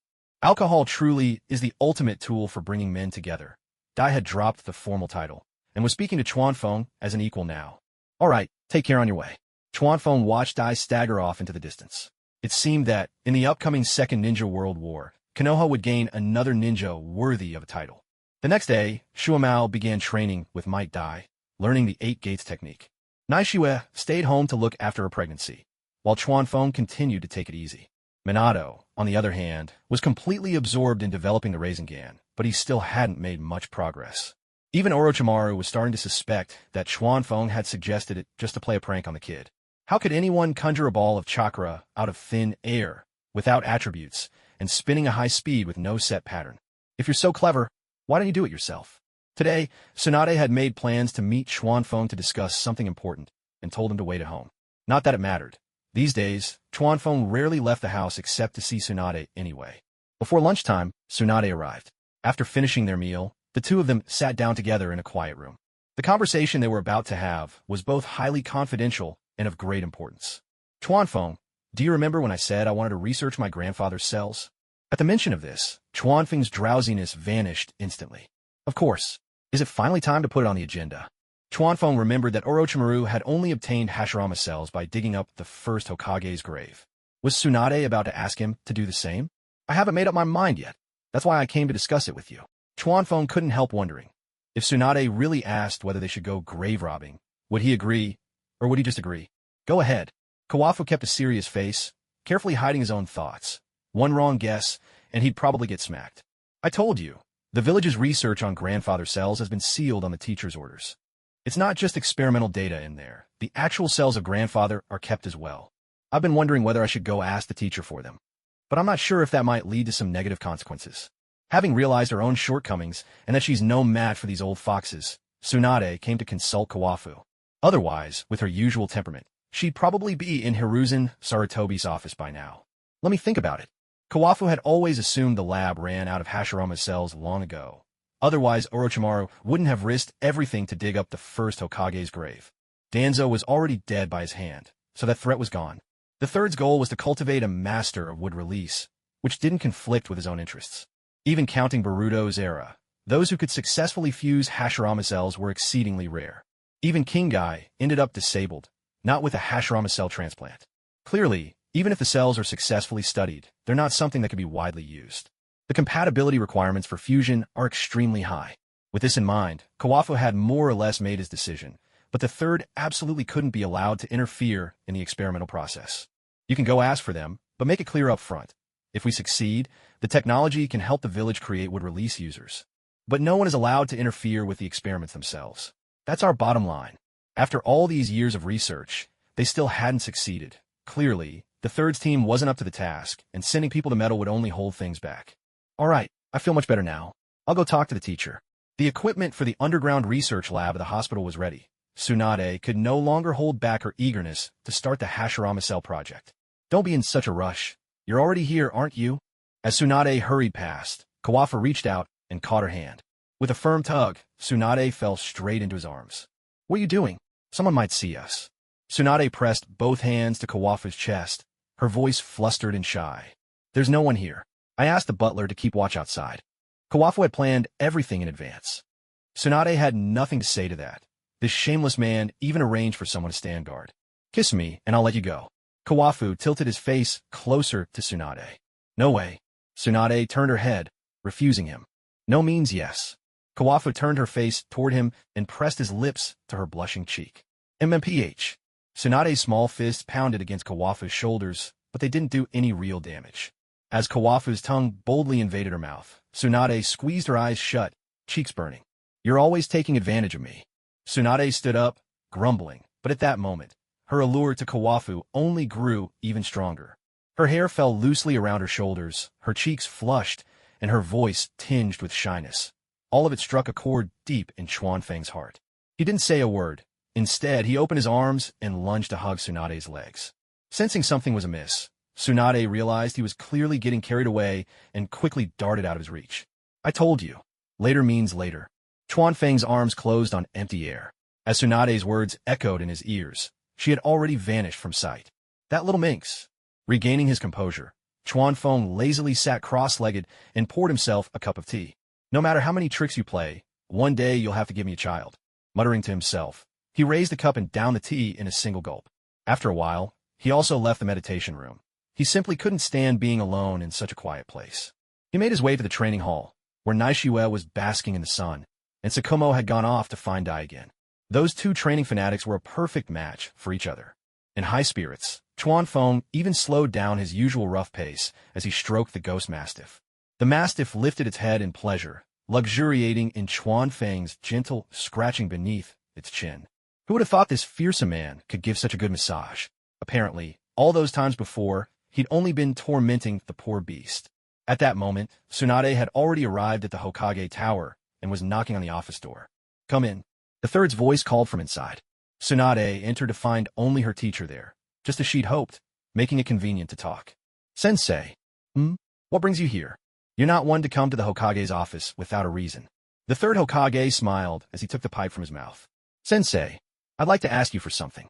Alcohol truly is the ultimate tool for bringing men together. Dai had dropped the formal title, and was speaking to Chuanfeng as an equal now. All right, take care on your way. Chuanfeng watched Dai stagger off into the distance. It seemed that, in the upcoming Second Ninja World War, Konoha would gain another ninja worthy of a title. The next day, Shumao began training with Might Dai, learning the 8 gates technique. Naishue stayed home to look after her pregnancy, while Chuanfeng continued to take it easy. Minato, on the other hand, was completely absorbed in developing the Rasengan, but he still hadn't made much progress. Even Orochimaru was starting to suspect that Chuanfeng had suggested it just to play a prank on the kid. How could anyone conjure a ball of chakra out of thin air, without attributes, and spinning a high speed with no set pattern? If you're so clever, why don't you do it yourself? Today, Tsunade had made plans to meet Chuanfeng to discuss something important, and told him to wait at home. Not that it mattered. These days, Chuanfeng rarely left the house except to see Tsunade anyway. Before lunchtime, Tsunade arrived. After finishing their meal, the two of them sat down together in a quiet room. The conversation they were about to have was both highly confidential and of great importance. Chuanfeng, do you remember when I said I wanted to research my grandfather's cells? At the mention of this, Chuanfeng's drowsiness vanished instantly. Of course. Is it finally time to put it on the agenda? Chuanfeng remembered that Orochimaru had only obtained Hashirama cells by digging up the first Hokage's grave. Was Tsunade about to ask him to do the same? I haven't made up my mind yet. That's why I came to discuss it with you. Chuanfeng couldn't help wondering. If Tsunade really asked whether they should go grave robbing, would he agree, or would he just agree? Go ahead. Kawafu kept a serious face, carefully hiding his own thoughts. One wrong guess, and he'd probably get smacked. I told you. The village's research on grandfather cells has been sealed on the teacher's orders. It's not just experimental data in there. The actual cells of grandfather are kept as well. I've been wondering whether I should go ask the teacher for them. But I'm not sure if that might lead to some negative consequences. Having realized her own shortcomings and that she's no match for these old foxes, Tsunade came to consult Kawafu. Otherwise, with her usual temperament, she'd probably be in Hiruzen Sarutobi's office by now. Let me think about it. Kawafu had always assumed the lab ran out of Hashirama's cells long ago. Otherwise, Orochimaru wouldn't have risked everything to dig up the first Hokage's grave. Danzo was already dead by his hand, so that threat was gone. The third's goal was to cultivate a master of wood release, which didn't conflict with his own interests. Even counting Boruto's era, those who could successfully fuse Hashirama cells were exceedingly rare. Even Kingai ended up disabled, not with a Hashirama cell transplant. Clearly, even if the cells are successfully studied, they're not something that can be widely used. The compatibility requirements for fusion are extremely high. With this in mind, Kawafu had more or less made his decision, but the third absolutely couldn't be allowed to interfere in the experimental process. You can go ask for them, but make it clear up front. If we succeed, the technology can help the village create wood release users. But no one is allowed to interfere with the experiments themselves. That's our bottom line. After all these years of research, they still hadn't succeeded. Clearly, the third's team wasn't up to the task, and sending people to meddle would only hold things back. All right, I feel much better now. I'll go talk to the teacher. The equipment for the underground research lab at the hospital was ready. Tsunade could no longer hold back her eagerness to start the Hashirama cell project. Don't be in such a rush. You're already here, aren't you? As Tsunade hurried past, Kawafu reached out and caught her hand. With a firm tug, Tsunade fell straight into his arms. What are you doing? Someone might see us. Tsunade pressed both hands to Kawafu's chest, her voice flustered and shy. There's no one here. I asked the butler to keep watch outside. Kawafu had planned everything in advance. Tsunade had nothing to say to that. This shameless man even arranged for someone to stand guard. Kiss me, and I'll let you go. Kawafu tilted his face closer to Tsunade. No way. Tsunade turned her head, refusing him. No means yes. Kawafu turned her face toward him and pressed his lips to her blushing cheek. MMPH. Tsunade's small fists pounded against Kawafu's shoulders, but they didn't do any real damage. As Kawafu's tongue boldly invaded her mouth, Tsunade squeezed her eyes shut, cheeks burning. You're always taking advantage of me. Tsunade stood up, grumbling, but at that moment, her allure to Kawafu only grew even stronger. Her hair fell loosely around her shoulders, her cheeks flushed, and her voice tinged with shyness. All of it struck a chord deep in Chuanfeng's heart. He didn't say a word. Instead, he opened his arms and lunged to hug Tsunade's legs. Sensing something was amiss, Tsunade realized he was clearly getting carried away and quickly darted out of his reach. I told you. Later means later. Chuanfeng's arms closed on empty air. As Tsunade's words echoed in his ears, she had already vanished from sight. That little minx. Regaining his composure, Chuanfeng lazily sat cross-legged and poured himself a cup of tea. No matter how many tricks you play, one day you'll have to give me a child. Muttering to himself, he raised the cup and downed the tea in a single gulp. After a while, he also left the meditation room. He simply couldn't stand being alone in such a quiet place. He made his way to the training hall, where Naishiue was basking in the sun, and Sukumo had gone off to find Dai again. Those two training fanatics were a perfect match for each other. In high spirits, Chuanfeng even slowed down his usual rough pace as he stroked the ghost mastiff. The mastiff lifted its head in pleasure, luxuriating in Chuanfeng's gentle scratching beneath its chin. Who would have thought this fearsome man could give such a good massage? Apparently, all those times before, he'd only been tormenting the poor beast. At that moment, Tsunade had already arrived at the Hokage Tower and was knocking on the office door. Come in. The third's voice called from inside. Tsunade entered to find only her teacher there, just as she'd hoped, making it convenient to talk. Sensei. What brings you here? You're not one to come to the Hokage's office without a reason. The third Hokage smiled as he took the pipe from his mouth. Sensei, I'd like to ask you for something.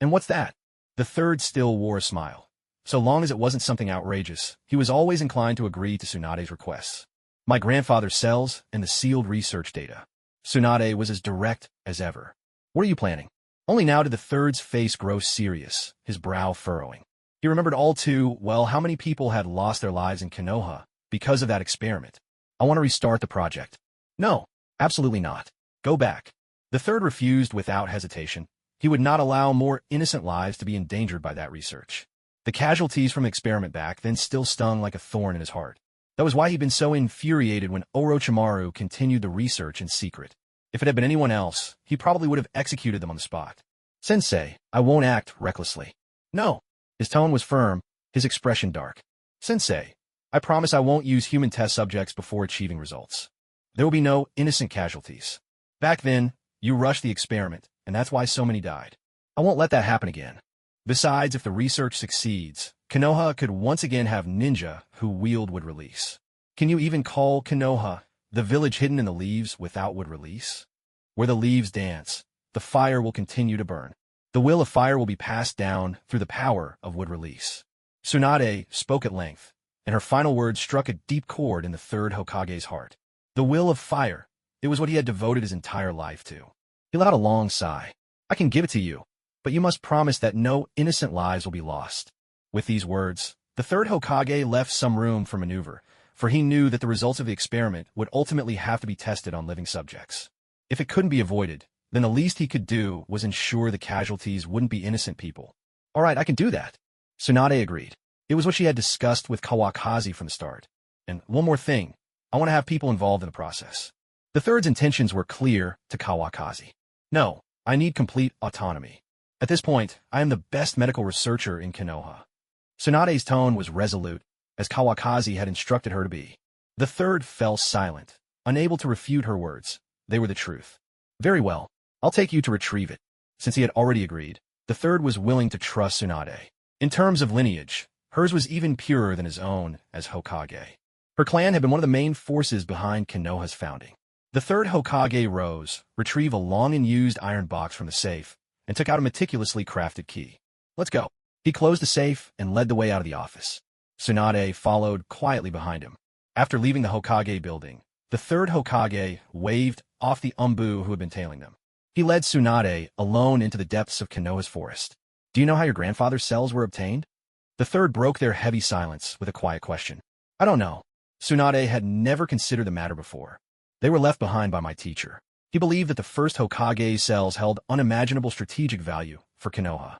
And what's that? The third still wore a smile. So long as it wasn't something outrageous, he was always inclined to agree to Tsunade's requests. My grandfather's cells and the sealed research data. Tsunade was as direct as ever. What are you planning? Only now did the third's face grow serious, his brow furrowing. He remembered all too well how many people had lost their lives in Konoha because of that experiment. I want to restart the project. No, absolutely not. Go back. The third refused without hesitation. He would not allow more innocent lives to be endangered by that research. The casualties from the experiment back then still stung like a thorn in his heart. That was why he'd been so infuriated when Orochimaru continued the research in secret. If it had been anyone else, he probably would have executed them on the spot. Sensei, I won't act recklessly. No. His tone was firm, his expression dark. Sensei, I promise I won't use human test subjects before achieving results. There will be no innocent casualties. Back then, you rushed the experiment, and that's why so many died. I won't let that happen again. Besides, if the research succeeds, Konoha could once again have ninja who wield wood release. Can you even call Konoha the village hidden in the leaves without wood release? Where the leaves dance, the fire will continue to burn. The will of fire will be passed down through the power of wood release. Tsunade spoke at length, and her final words struck a deep chord in the third Hokage's heart. The will of fire. It was what he had devoted his entire life to. He let out a long sigh. I can give it to you, but you must promise that no innocent lives will be lost. With these words, the third Hokage left some room for maneuver, for he knew that the results of the experiment would ultimately have to be tested on living subjects. If it couldn't be avoided, then the least he could do was ensure the casualties wouldn't be innocent people. All right, I can do that. Tsunade agreed. It was what she had discussed with Kawakaki from the start. And one more thing, I want to have people involved in the process. The third's intentions were clear to Kawakaki. No, I need complete autonomy. At this point, I am the best medical researcher in Konoha. Tsunade's tone was resolute, as Kawakaki had instructed her to be. The third fell silent, unable to refute her words. They were the truth. Very well, I'll take you to retrieve it. Since he had already agreed, the third was willing to trust Tsunade. In terms of lineage, hers was even purer than his own as Hokage. Her clan had been one of the main forces behind Konoha's founding. The third Hokage rose, retrieved a long and used iron box from the safe, and took out a meticulously crafted key. Let's go. He closed the safe and led the way out of the office. Tsunade followed quietly behind him. After leaving the Hokage building, the third Hokage waved off the umbu who had been tailing them. He led Tsunade alone into the depths of Konoha's forest. Do you know how your grandfather's cells were obtained? The third broke their heavy silence with a quiet question. I don't know. Tsunade had never considered the matter before. They were left behind by my teacher. He believed that the first Hokage's cells held unimaginable strategic value for Konoha.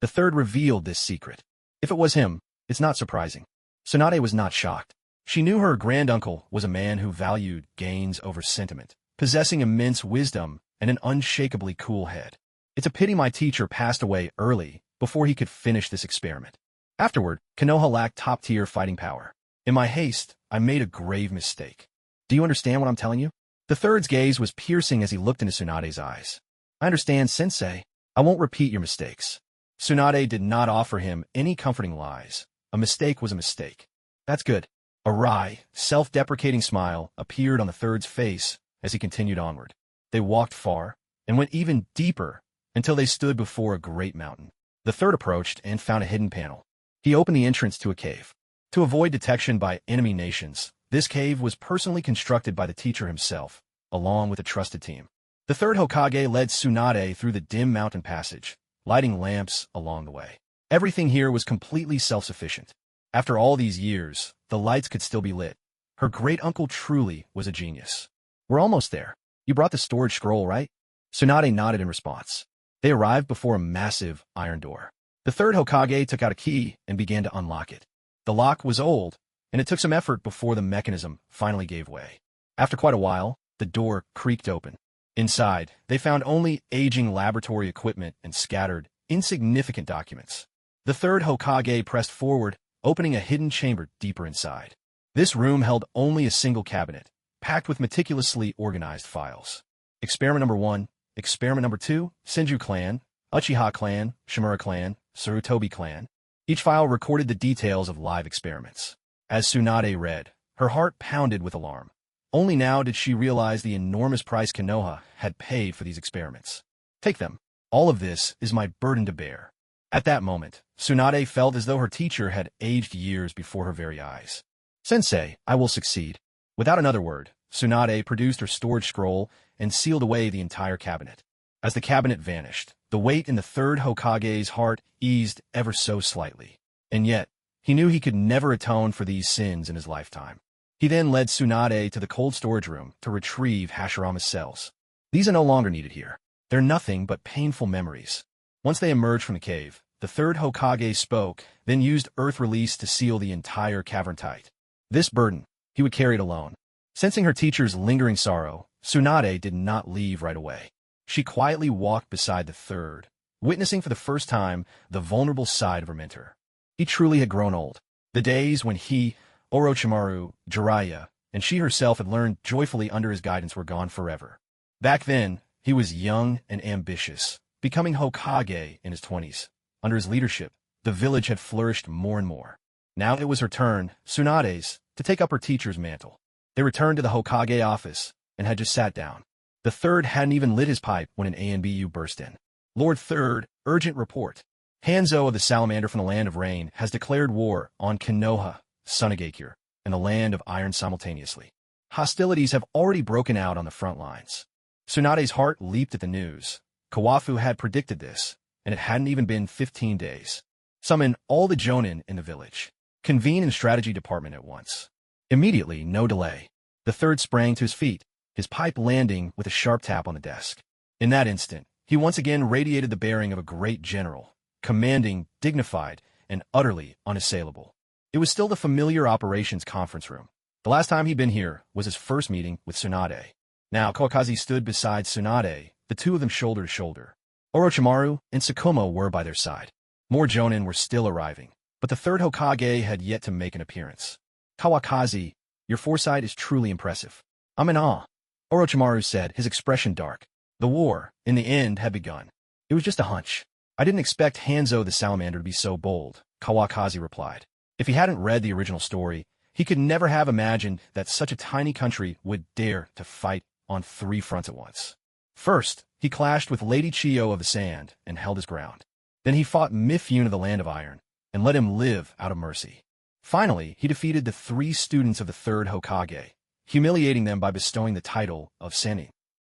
The third revealed this secret. If it was him, it's not surprising. Tsunade was not shocked. She knew her granduncle was a man who valued gains over sentiment, possessing immense wisdom and an unshakably cool head. It's a pity my teacher passed away early before he could finish this experiment. Afterward, Konoha lacked top-tier fighting power. In my haste, I made a grave mistake. Do you understand what I'm telling you? The third's gaze was piercing as he looked into Tsunade's eyes. I understand, sensei. I won't repeat your mistakes. Tsunade did not offer him any comforting lies. A mistake was a mistake. That's good. A wry, self-deprecating smile appeared on the third's face as he continued onward. They walked far and went even deeper until they stood before a great mountain. The third approached and found a hidden panel. He opened the entrance to a cave. To avoid detection by enemy nations, this cave was personally constructed by the teacher himself, along with a trusted team. The third Hokage led Tsunade through the dim mountain passage, lighting lamps along the way. Everything here was completely self-sufficient. After all these years, the lights could still be lit. Her great-uncle truly was a genius. We're almost there. You brought the storage scroll, right? Tsunade nodded in response. They arrived before a massive iron door. The third Hokage took out a key and began to unlock it. The lock was old, and it took some effort before the mechanism finally gave way. After quite a while, the door creaked open. Inside, they found only aging laboratory equipment and scattered, insignificant documents. The third Hokage pressed forward, opening a hidden chamber deeper inside. This room held only a single cabinet, packed with meticulously organized files. Experiment number 1, Experiment number 2, Senju clan, Uchiha clan, Shimura clan, Sarutobi clan. Each file recorded the details of live experiments. As Tsunade read, her heart pounded with alarm. Only now did she realize the enormous price Konoha had paid for these experiments. Take them. All of this is my burden to bear. At that moment, Tsunade felt as though her teacher had aged years before her very eyes. Sensei, I will succeed. Without another word, Tsunade produced her storage scroll and sealed away the entire cabinet. As the cabinet vanished, the weight in the third Hokage's heart eased ever so slightly. And yet, he knew he could never atone for these sins in his lifetime. He then led Tsunade to the cold storage room to retrieve Hashirama's cells. These are no longer needed here. They're nothing but painful memories. Once they emerged from the cave, the third Hokage spoke, then used earth release to seal the entire cavern tight. This burden, he would carry it alone. Sensing her teacher's lingering sorrow, Tsunade did not leave right away. She quietly walked beside the third, witnessing for the first time the vulnerable side of her mentor. He truly had grown old. The days when he, Orochimaru, Jiraiya, and she herself had learned joyfully under his guidance were gone forever. Back then, he was young and ambitious, becoming Hokage in his 20s. Under his leadership, the village had flourished more and more. Now it was her turn, Tsunade's, to take up her teacher's mantle. They returned to the Hokage office and had just sat down. The third hadn't even lit his pipe when an ANBU burst in. Lord Third, urgent report. Hanzo of the Salamander from the Land of Rain has declared war on Konoha, Tsunade, and the Land of Iron simultaneously. Hostilities have already broken out on the front lines. Tsunade's heart leaped at the news. Kawafu had predicted this, and it hadn't even been 15 days. Summon all the jonin in the village. Convene in strategy department at once. Immediately, no delay. The third sprang to his feet, his pipe landing with a sharp tap on the desk. In that instant, he once again radiated the bearing of a great general, commanding, dignified, and utterly unassailable. It was still the familiar operations conference room. The last time he'd been here was his first meeting with Tsunade. Now, Kawakaki stood beside Tsunade, the two of them shoulder to shoulder. Orochimaru and Sukumo were by their side. More jonin were still arriving, but the third Hokage had yet to make an appearance. Kawakaki, your foresight is truly impressive. I'm in awe, Orochimaru said, his expression dark. The war, in the end, had begun. It was just a hunch. I didn't expect Hanzo the Salamander to be so bold, Kawakaki replied. If he hadn't read the original story, he could never have imagined that such a tiny country would dare to fight on 3 fronts at once. First, he clashed with Lady Chiyo of the Sand and held his ground. Then he fought Mifune of the Land of Iron and let him live out of mercy. Finally, he defeated the 3 students of the third Hokage, humiliating them by bestowing the title of Sennin.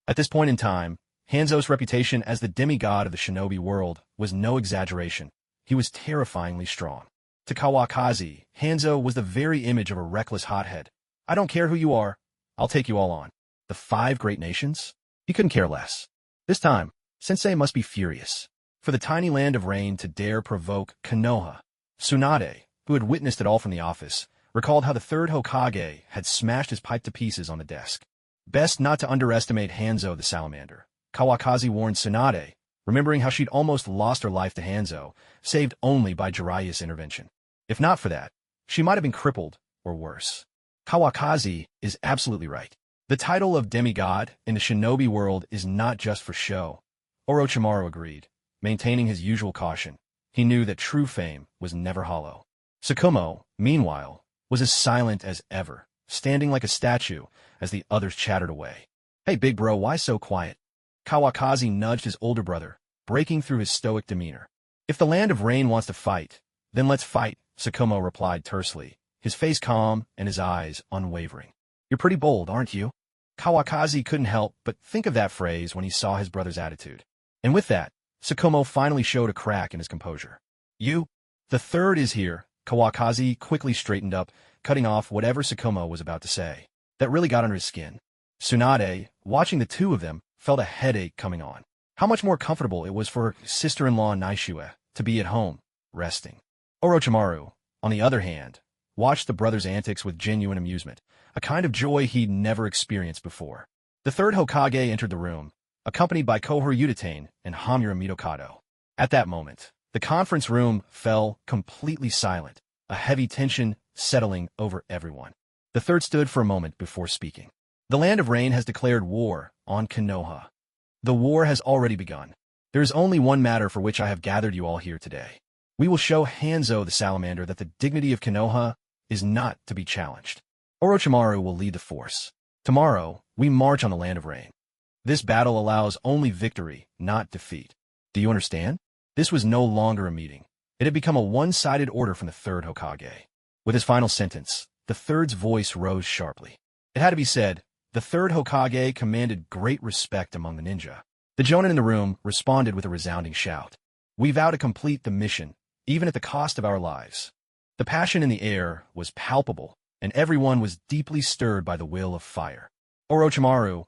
At this point in time, Hanzo's reputation as the demigod of the shinobi world was no exaggeration. He was terrifyingly strong. To Kawakaki, Hanzo was the very image of a reckless hothead. I don't care who you are, I'll take you all on. The 5 great nations? He couldn't care less. This time, Sensei must be furious. For the tiny Land of Rain to dare provoke Konoha. Tsunade, who had witnessed it all from the office, recalled how the third Hokage had smashed his pipe to pieces on the desk. Best not to underestimate Hanzo the Salamander. Kawakaki warned Tsunade, remembering how she'd almost lost her life to Hanzo, saved only by Jiraiya's intervention. If not for that, she might have been crippled, or worse. Kawakaki is absolutely right. The title of demigod in the shinobi world is not just for show. Orochimaru agreed, maintaining his usual caution. He knew that true fame was never hollow. Sukumo, meanwhile, was as silent as ever, standing like a statue as the others chattered away. Hey big bro, why so quiet? Kawakaki nudged his older brother, breaking through his stoic demeanor. If the Land of Rain wants to fight, then let's fight, Sukumo replied tersely, his face calm and his eyes unwavering. You're pretty bold, aren't you? Kawakaki couldn't help but think of that phrase when he saw his brother's attitude. And with that, Sukumo finally showed a crack in his composure. You? The third is here, Kawakaki quickly straightened up, cutting off whatever Sukumo was about to say. That really got under his skin. Tsunade, watching the two of them, felt a headache coming on. How much more comfortable it was for her sister-in-law Naishue to be at home, resting. Orochimaru, on the other hand, watched the brothers' antics with genuine amusement, a kind of joy he'd never experienced before. The third Hokage entered the room, accompanied by Kohor Uchiha and Hamura Mitokado. At that moment, the conference room fell completely silent, a heavy tension settling over everyone. The third stood for a moment before speaking. The Land of Rain has declared war on Konoha. The war has already begun. There is only one matter for which I have gathered you all here today. We will show Hanzo the Salamander that the dignity of Konoha is not to be challenged. Orochimaru will lead the force. Tomorrow, we march on the Land of Rain. This battle allows only victory, not defeat. Do you understand? This was no longer a meeting. It had become a one-sided order from the third Hokage. With his final sentence, the third's voice rose sharply. It had to be said, the third Hokage commanded great respect among the ninja. The jonin in the room responded with a resounding shout. We vow to complete the mission, even at the cost of our lives. The passion in the air was palpable, and everyone was deeply stirred by the will of fire. Orochimaru,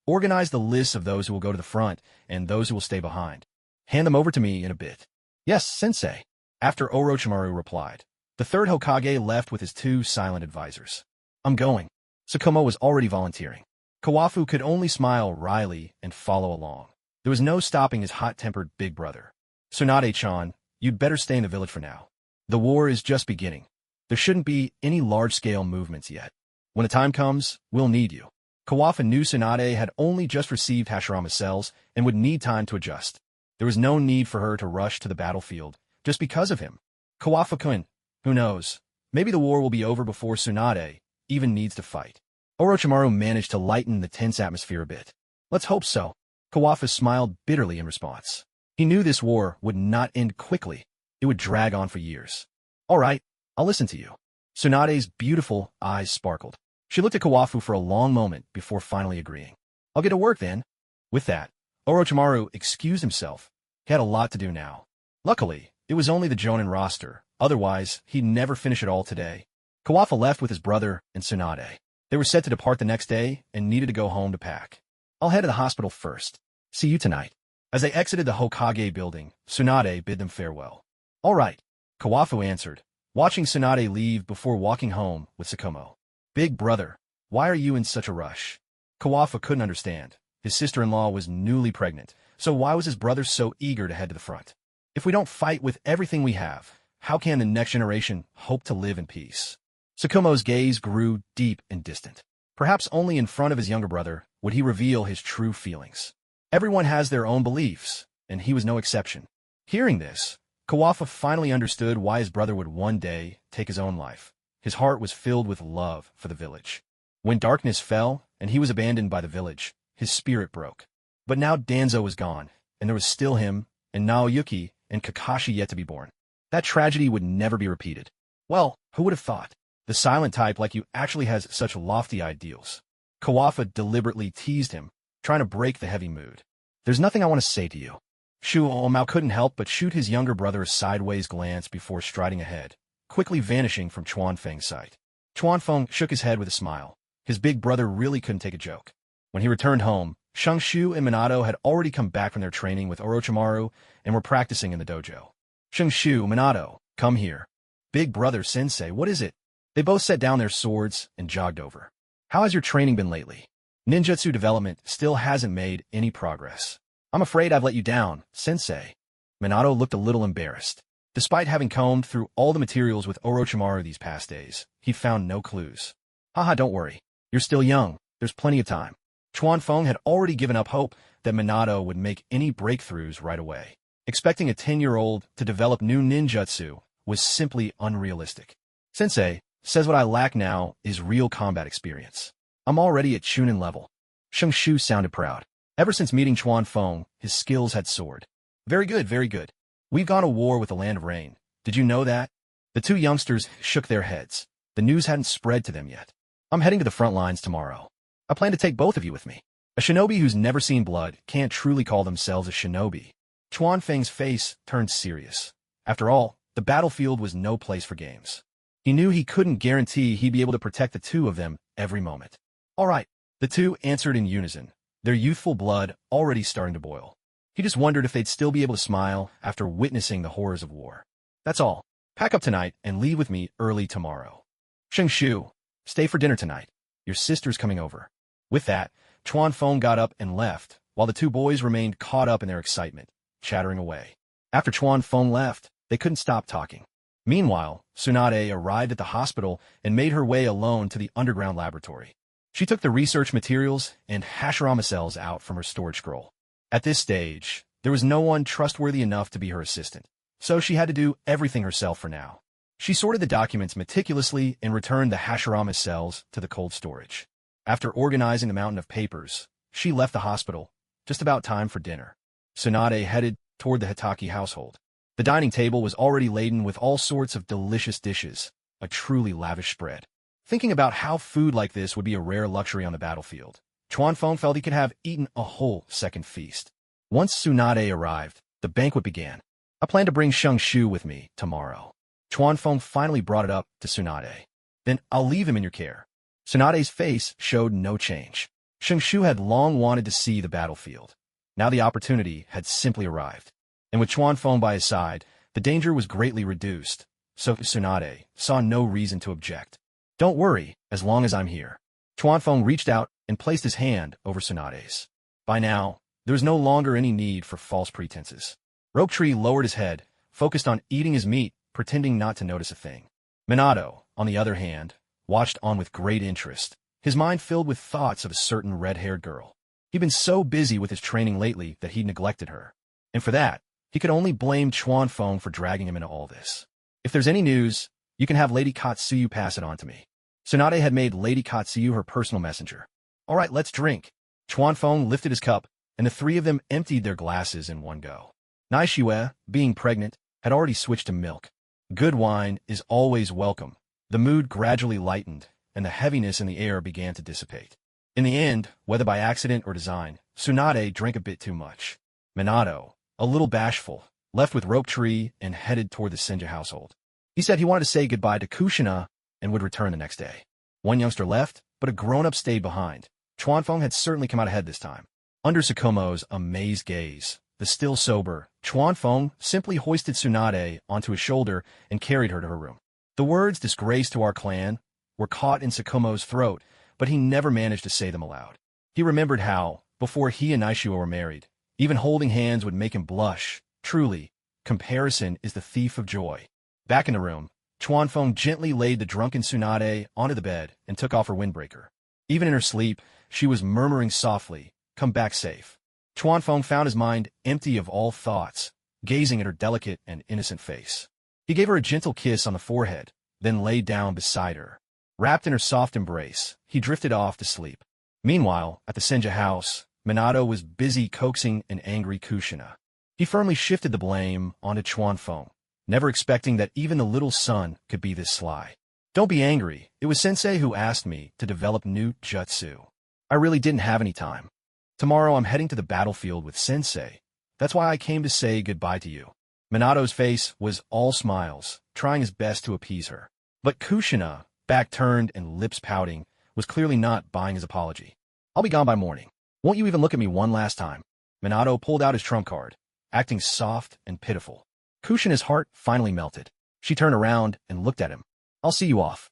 organize the lists of those who will go to the front and those who will stay behind. Hand them over to me in a bit. Yes, sensei. After Orochimaru replied, the third Hokage left with his 2 silent advisors. I'm going. Sukumo was already volunteering. Kawafu could only smile wryly and follow along. There was no stopping his hot-tempered big brother. Tsunade-chan, you'd better stay in the village for now. The war is just beginning. There shouldn't be any large-scale movements yet. When the time comes, we'll need you. Kawafu knew Tsunade had only just received Hashirama's cells and would need time to adjust. There was no need for her to rush to the battlefield, just because of him. Kawakaki, who knows? Maybe the war will be over before Tsunade even needs to fight. Orochimaru managed to lighten the tense atmosphere a bit. Let's hope so. Kawakaki smiled bitterly in response. He knew this war would not end quickly. It would drag on for years. All right, I'll listen to you. Tsunade's beautiful eyes sparkled. She looked at Kawakaki for a long moment before finally agreeing. I'll get to work then. With that, Orochimaru excused himself. He had a lot to do now. Luckily, it was only the Jonin roster. Otherwise, he'd never finish it all today. Kawakaki left with his brother and Tsunade. They were set to depart the next day and needed to go home to pack. I'll head to the hospital first. See you tonight. As they exited the Hokage building, Tsunade bid them farewell. All right, Kawakaki answered, watching Tsunade leave before walking home with Sukumo. Big brother, why are you in such a rush? Kawakaki couldn't understand. His sister-in-law was newly pregnant, so why was his brother so eager to head to the front? If we don't fight with everything we have, how can the next generation hope to live in peace? Sukumo's gaze grew deep and distant. Perhaps only in front of his younger brother would he reveal his true feelings. Everyone has their own beliefs, and he was no exception. Hearing this, Kawakaki finally understood why his brother would one day take his own life. His heart was filled with love for the village. When darkness fell and he was abandoned by the village, his spirit broke. But now Danzo was gone, and there was still him, and Naoyuki, and Kakashi yet to be born. That tragedy would never be repeated. Well, who would have thought? The silent type like you actually has such lofty ideals. Kawakaki deliberately teased him, trying to break the heavy mood. There's nothing I want to say to you. Shu Omao couldn't help but shoot his younger brother a sideways glance before striding ahead, quickly vanishing from Chuanfeng's sight. Chuanfeng shook his head with a smile. His big brother really couldn't take a joke. When he returned home, Shungshu and Minato had already come back from their training with Orochimaru and were practicing in the dojo. Shungshu, Minato, come here. Big brother sensei, what is it? They both set down their swords and jogged over. How has your training been lately? Ninjutsu development still hasn't made any progress. I'm afraid I've let you down, sensei. Minato looked a little embarrassed. Despite having combed through all the materials with Orochimaru these past days, he'd found no clues. Haha, don't worry. You're still young. There's plenty of time. Chuanfeng had already given up hope that Minato would make any breakthroughs right away. Expecting a 10-year-old to develop new ninjutsu was simply unrealistic. Sensei says what I lack now is real combat experience. I'm already at Chunin level. Shungshu sounded proud. Ever since meeting Chuanfeng, his skills had soared. Very good, very good. We've gone to war with the Land of Rain. Did you know that? The two youngsters shook their heads. The news hadn't spread to them yet. I'm heading to the front lines tomorrow. I plan to take both of you with me. A shinobi who's never seen blood can't truly call themselves a shinobi. Chuanfeng's face turned serious. After all, the battlefield was no place for games. He knew he couldn't guarantee he'd be able to protect the two of them every moment. All right, the two answered in unison, their youthful blood already starting to boil. He just wondered if they'd still be able to smile after witnessing the horrors of war. That's all. Pack up tonight and leave with me early tomorrow. Shungshu, stay for dinner tonight. Your sister's coming over. With that, Chuanfeng got up and left, while the two boys remained caught up in their excitement, chattering away. After Chuanfeng left, they couldn't stop talking. Meanwhile, Tsunade arrived at the hospital and made her way alone to the underground laboratory. She took the research materials and Hashirama cells out from her storage scroll. At this stage, there was no one trustworthy enough to be her assistant, so she had to do everything herself for now. She sorted the documents meticulously and returned the Hashirama cells to the cold storage. After organizing the mountain of papers, she left the hospital, just about time for dinner. Tsunade headed toward the Hitaki household. The dining table was already laden with all sorts of delicious dishes, a truly lavish spread. Thinking about how food like this would be a rare luxury on the battlefield, Chuanfeng felt he could have eaten a whole second feast. Once Tsunade arrived, the banquet began. I plan to bring Shungshu with me tomorrow. Chuanfeng finally brought it up to Tsunade. Then I'll leave him in your care. Tsunade's face showed no change. Shungshu had long wanted to see the battlefield. Now the opportunity had simply arrived. And with Chuanfeng by his side, the danger was greatly reduced, so Tsunade saw no reason to object. Don't worry, as long as I'm here. Chuanfeng reached out and placed his hand over Tsunade's. By now, there was no longer any need for false pretenses. Roketree lowered his head, focused on eating his meat, pretending not to notice a thing. Minato, on the other hand, watched on with great interest, his mind filled with thoughts of a certain red-haired girl. He'd been so busy with his training lately that he'd neglected her. And for that, He could only blame Chuanfeng for dragging him into all this. If there's any news, you can have Lady Katsuyu pass it on to me. Tsunade had made Lady Katsuyu her personal messenger. All right, let's drink. Chuanfeng lifted his cup, and the three of them emptied their glasses in one go. Naishue, being pregnant, had already switched to milk. Good wine is always welcome. The mood gradually lightened, and the heaviness in the air began to dissipate. In the end, whether by accident or design, Tsunade drank a bit too much. Minato, a little bashful, left with rope tree and headed toward the Senja household. He said he wanted to say goodbye to Kushina and would return the next day. One youngster left, but a grown-up stayed behind. Chuanfeng had certainly come out ahead this time. Under Sukumo's amazed gaze, the still sober, Chuanfeng simply hoisted Tsunade onto his shoulder and carried her to her room. The words "disgrace to our clan" were caught in Sukumo's throat, but he never managed to say them aloud. He remembered how, before he and Naishue were married, even holding hands would make him blush. Truly, comparison is the thief of joy. Back in the room, Chuanfeng gently laid the drunken Tsunade onto the bed and took off her windbreaker. Even in her sleep, she was murmuring softly, "Come back safe." Chuanfeng found his mind empty of all thoughts, gazing at her delicate and innocent face. He gave her a gentle kiss on the forehead, then laid down beside her. Wrapped in her soft embrace, he drifted off to sleep. Meanwhile, at the Senja house, Minato was busy coaxing an angry Kushina. He firmly shifted the blame onto Chuanfeng, never expecting that even the little son could be this sly. "Don't be angry. It was Sensei who asked me to develop new jutsu. I really didn't have any time. Tomorrow I'm heading to the battlefield with Sensei. That's why I came to say goodbye to you." Minato's face was all smiles, trying his best to appease her. But Kushina, back turned and lips pouting, was clearly not buying his apology. "I'll be gone by morning. Won't you even look at me one last time?" Minato pulled out his trump card, acting soft and pitiful. Kushina's heart finally melted. She turned around and looked at him. "I'll see you off."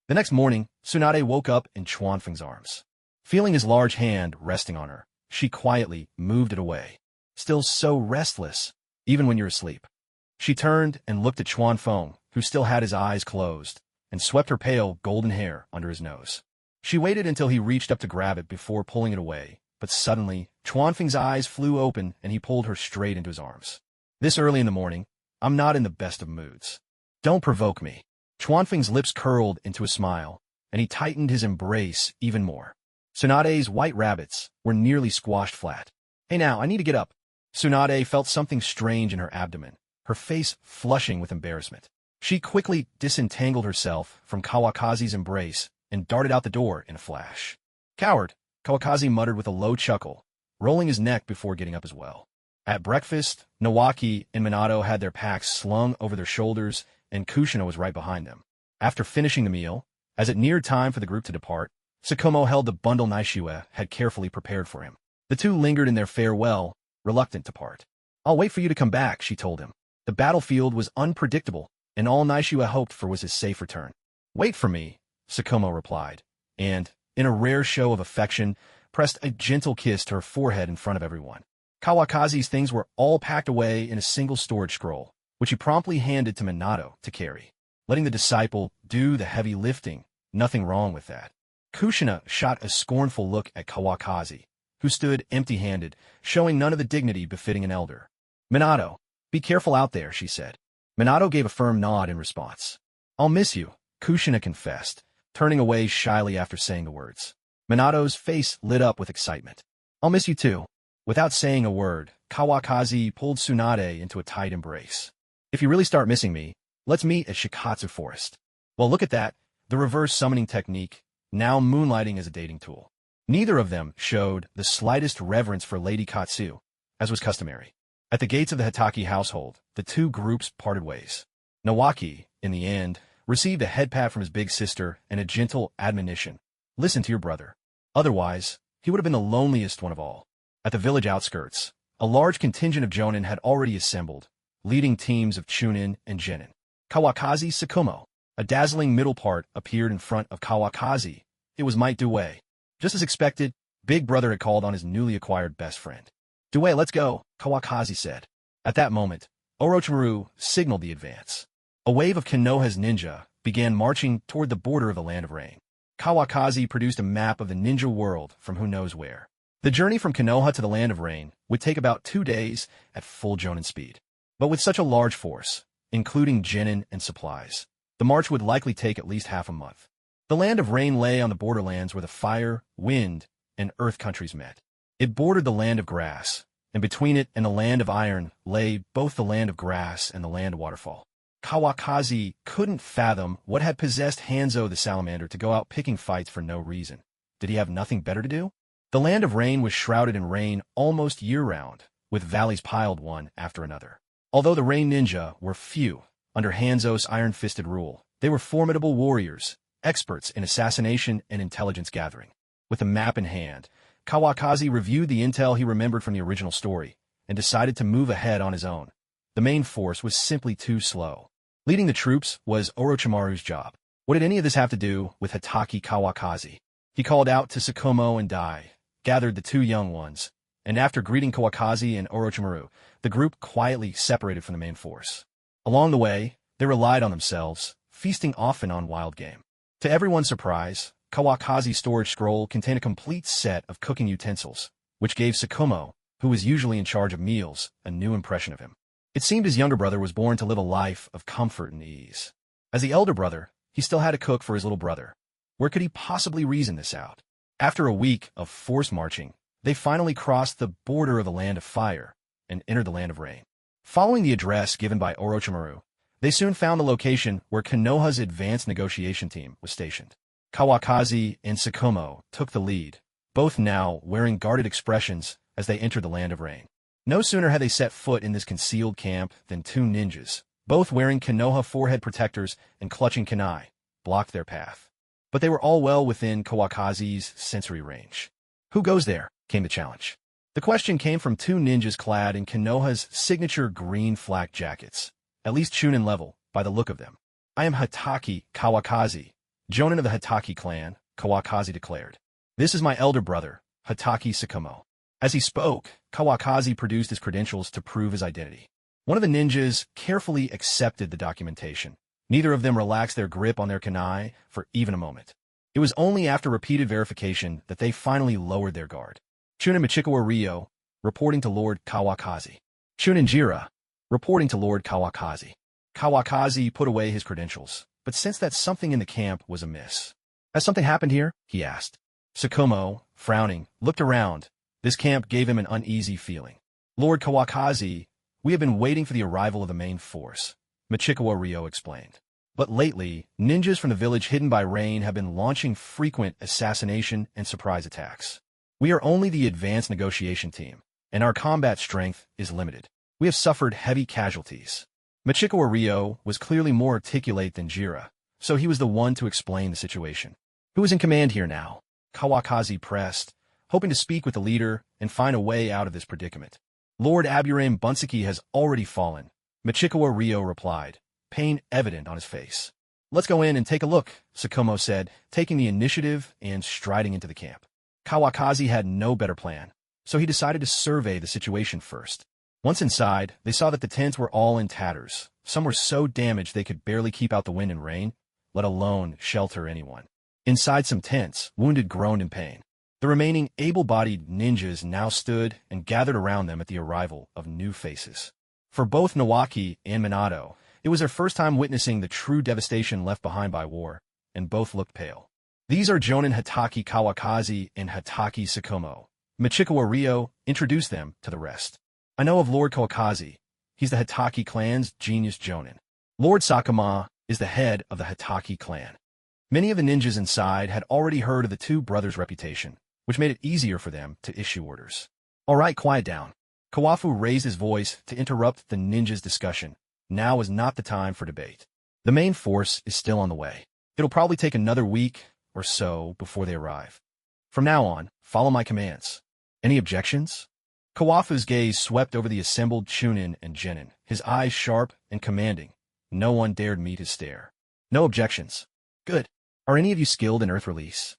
The next morning, Tsunade woke up in Chuanfeng's arms. Feeling his large hand resting on her, she quietly moved it away. "Still so restless, even when you're asleep." She turned and looked at Chuanfeng, who still had his eyes closed, and swept her pale golden hair under his nose. She waited until he reached up to grab it before pulling it away, but suddenly, Chuanfeng's eyes flew open and he pulled her straight into his arms. "This early in the morning, I'm not in the best of moods. Don't provoke me." Chuanfeng's lips curled into a smile, and he tightened his embrace even more. Tsunade's white rabbits were nearly squashed flat. "Hey now, I need to get up." Tsunade felt something strange in her abdomen, her face flushing with embarrassment. She quickly disentangled herself from Kawakazi's embrace and darted out the door in a flash. "Coward," Kawakazi muttered with a low chuckle, rolling his neck before getting up as well. At breakfast, Nawaki and Minato had their packs slung over their shoulders, and Kushina was right behind them. After finishing the meal, as it neared time for the group to depart, Sukumo held the bundle Naishue had carefully prepared for him. The two lingered in their farewell, reluctant to part. "I'll wait for you to come back," she told him. The battlefield was unpredictable, and all Naishue hoped for was his safe return. "Wait for me," Sukumo replied, and, in a rare show of affection, pressed a gentle kiss to her forehead in front of everyone. Kawakazi's things were all packed away in a single storage scroll, which he promptly handed to Minato to carry. Letting the disciple do the heavy lifting, nothing wrong with that. Kushina shot a scornful look at Kawakazi, who stood empty-handed, showing none of the dignity befitting an elder. "Minato, be careful out there," she said. Minato gave a firm nod in response. "I'll miss you," Kushina confessed, turning away shyly after saying the words. Minato's face lit up with excitement. "I'll miss you too." Without saying a word, Kawakazi pulled Tsunade into a tight embrace. "If you really start missing me, let's meet at Shikatsu Forest." Well, look at that, the reverse summoning technique, now moonlighting as a dating tool. Neither of them showed the slightest reverence for Lady Katsu, as was customary. At the gates of the Hitaki household, the two groups parted ways. Nawaki, in the end, received a head pat from his big sister and a gentle admonition. "Listen to your brother. Otherwise, he would have been the loneliest one of all." At the village outskirts, a large contingent of Jonin had already assembled, leading teams of Chunin and Genin. Kawakazi Sukumo, a dazzling middle part, appeared in front of Kawakazi. It was Might Due. Just as expected, Big Brother had called on his newly acquired best friend. "Due, let's go," Kawakazi said. At that moment, Orochimaru signaled the advance. A wave of Konoha's ninja began marching toward the border of the Land of Rain. Kawakazi produced a map of the ninja world from who knows where. The journey from Konoha to the Land of Rain would take about 2 days at full Jonin speed. But with such a large force, including genin and supplies, the march would likely take at least half a month. The Land of Rain lay on the borderlands where the fire, wind, and earth countries met. It bordered the Land of Grass, and between it and the Land of Iron lay both the Land of Grass and the Land of Waterfall. Kawakaki couldn't fathom what had possessed Hanzo the Salamander to go out picking fights for no reason. Did he have nothing better to do? The Land of Rain was shrouded in rain almost year-round, with valleys piled one after another. Although the Rain Ninja were few, under Hanzo's iron-fisted rule, they were formidable warriors, experts in assassination and intelligence gathering. With a map in hand, Kawakaki reviewed the intel he remembered from the original story and decided to move ahead on his own. The main force was simply too slow. Leading the troops was Orochimaru's job. What did any of this have to do with Hitaki Kawakaki? He called out to Sukumo and Dai, gathered the two young ones, and after greeting Kawakaki and Orochimaru, the group quietly separated from the main force. Along the way, they relied on themselves, feasting often on wild game. To everyone's surprise, Kawakaki's storage scroll contained a complete set of cooking utensils, which gave Sukumo, who was usually in charge of meals, a new impression of him. It seemed his younger brother was born to live a life of comfort and ease. As the elder brother, he still had to cook for his little brother. Where could he possibly reason this out? After a week of forced marching, they finally crossed the border of the Land of Fire and entered the Land of Rain. Following the address given by Orochimaru, they soon found the location where Konoha's advanced negotiation team was stationed. Kawakaki and Sukumo took the lead, both now wearing guarded expressions as they entered the Land of Rain. No sooner had they set foot in this concealed camp than two ninjas, both wearing Konoha forehead protectors and clutching kunai, blocked their path. But they were all well within Kawakaki's sensory range. "Who goes there?" came the challenge. The question came from two ninjas clad in Konoha's signature green flak jackets, at least Chunin level, by the look of them. "I am Hitaki Kawakaki, Jonin of the Hitaki clan," Kawakaki declared. "This is my elder brother, Hitaki Sukumo." As he spoke, Kawakaki produced his credentials to prove his identity. One of the ninjas carefully accepted the documentation. Neither of them relaxed their grip on their kunai for even a moment. It was only after repeated verification that they finally lowered their guard. Chunin Michikawa Ryo, reporting to Lord Kawakaki. Chunin Jira, reporting to Lord Kawakaki. Kawakaki put away his credentials, but sensed that something in the camp was amiss. "Has something happened here?" he asked. Sukumo, frowning, looked around. This camp gave him an uneasy feeling. "Lord Kawakaki, we have been waiting for the arrival of the main force," Michikawa Ryo explained. "But lately, ninjas from the village hidden by rain have been launching frequent assassination and surprise attacks. We are only the advanced negotiation team, and our combat strength is limited. We have suffered heavy casualties." Michikawa Ryo was clearly more articulate than Jira, so he was the one to explain the situation. "Who is in command here now?" Kawakaki pressed, hoping to speak with the leader and find a way out of this predicament. "Lord Aburame Bunseki has already fallen," Michikawa Ryo replied, pain evident on his face. "Let's go in and take a look," Sukumo said, taking the initiative and striding into the camp. Kawakaki had no better plan, so he decided to survey the situation first. Once inside, they saw that the tents were all in tatters. Some were so damaged they could barely keep out the wind and rain, let alone shelter anyone. Inside some tents, wounded groaned in pain. The remaining able-bodied ninjas now stood and gathered around them at the arrival of new faces. For both Nawaki and Minato, it was their first time witnessing the true devastation left behind by war, and both looked pale. "These are Jonin Hitaki Kawakaki and Hitaki Sukumo." Michikawa Ryo introduced them to the rest. "I know of Lord Kawakaki. He's the Hitaki clan's genius Jonin. Lord Sakuma is the head of the Hitaki clan." Many of the ninjas inside had already heard of the two brothers' reputation, which made it easier for them to issue orders. "All right, quiet down." Kawafu raised his voice to interrupt the ninjas' discussion. Now was not the time for debate. "The main force is still on the way. It'll probably take another week or so before they arrive. From now on, follow my commands. Any objections?" Kawafu's gaze swept over the assembled Chunin and Genin, his eyes sharp and commanding. No one dared meet his stare. "No objections." "Good. Are any of you skilled in earth release?"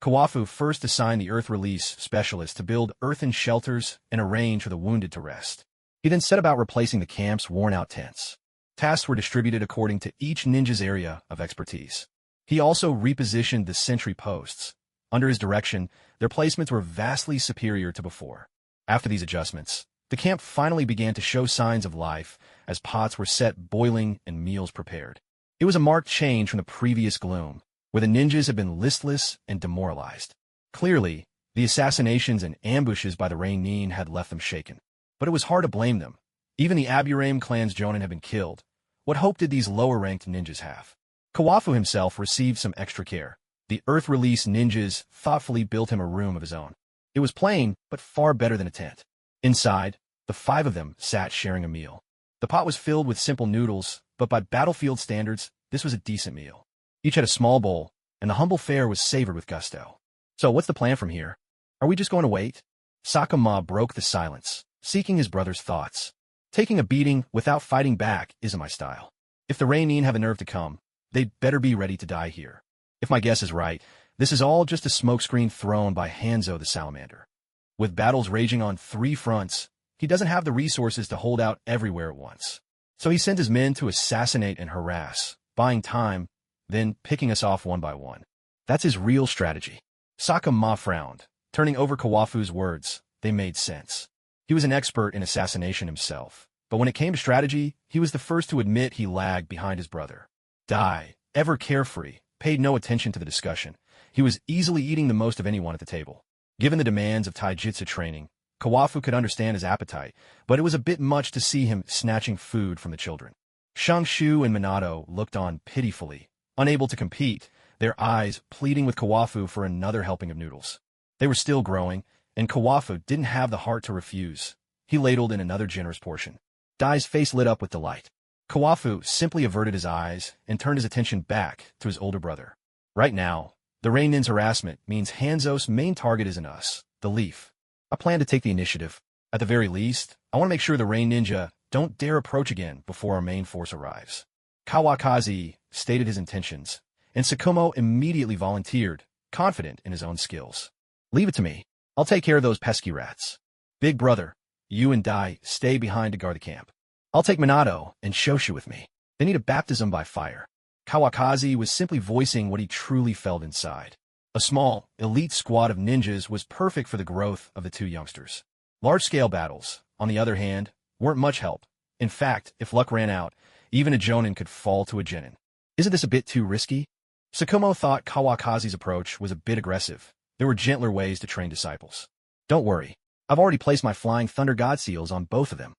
Kawafu first assigned the earth release specialist to build earthen shelters and arrange for the wounded to rest. He then set about replacing the camp's worn-out tents. Tasks were distributed according to each ninja's area of expertise. He also repositioned the sentry posts. Under his direction, their placements were vastly superior to before. After these adjustments, the camp finally began to show signs of life as pots were set boiling and meals prepared. It was a marked change from the previous gloom, where the ninjas had been listless and demoralized. Clearly, the assassinations and ambushes by the Reinin had left them shaken. But it was hard to blame them. Even the Aburame clan's jonin had been killed. What hope did these lower-ranked ninjas have? Kawafu himself received some extra care. The Earth-release ninjas thoughtfully built him a room of his own. It was plain, but far better than a tent. Inside, the 5 of them sat sharing a meal. The pot was filled with simple noodles, but by battlefield standards, this was a decent meal. Each had a small bowl, and the humble fare was savored with gusto. So what's the plan from here? Are we just going to wait? Sukumo broke the silence, seeking his brother's thoughts. Taking a beating without fighting back isn't my style. If the Reinin have the nerve to come, they'd better be ready to die here. If my guess is right, this is all just a smokescreen thrown by Hanzo the Salamander. With battles raging on 3 fronts, he doesn't have the resources to hold out everywhere at once. So he sent his men to assassinate and harass, buying time, then picking us off one by one. That's his real strategy. Sukumo frowned, turning over Kawafu's words. They made sense. He was an expert in assassination himself, but when it came to strategy, he was the first to admit he lagged behind his brother. Dai, ever carefree, paid no attention to the discussion. He was easily eating the most of anyone at the table. Given the demands of taijutsu training, Kawafu could understand his appetite, but it was a bit much to see him snatching food from the children. Shangshu and Minato looked on pitifully, unable to compete, their eyes pleading with Kawafu for another helping of noodles. They were still growing, and Kawafu didn't have the heart to refuse. He ladled in another generous portion. Dai's face lit up with delight. Kawafu simply averted his eyes and turned his attention back to his older brother. Right now, the Reinin's harassment means Hanzo's main target isn't us, the Leaf. I plan to take the initiative. At the very least, I want to make sure the Rein Ninja don't dare approach again before our main force arrives. Kawakaki stated his intentions, and Sukumo immediately volunteered, confident in his own skills. Leave it to me. I'll take care of those pesky rats. Big brother, you and Dai stay behind to guard the camp. I'll take Minato and Shoshu with me. They need a baptism by fire. Kawakaki was simply voicing what he truly felt inside. A small, elite squad of ninjas was perfect for the growth of the 2 youngsters. Large-scale battles, on the other hand, weren't much help. In fact, if luck ran out, even a jonin could fall to a genin. Isn't this a bit too risky? Sukumo thought Kawakaki's approach was a bit aggressive. There were gentler ways to train disciples. Don't worry, I've already placed my Flying Thunder God Seals on both of them.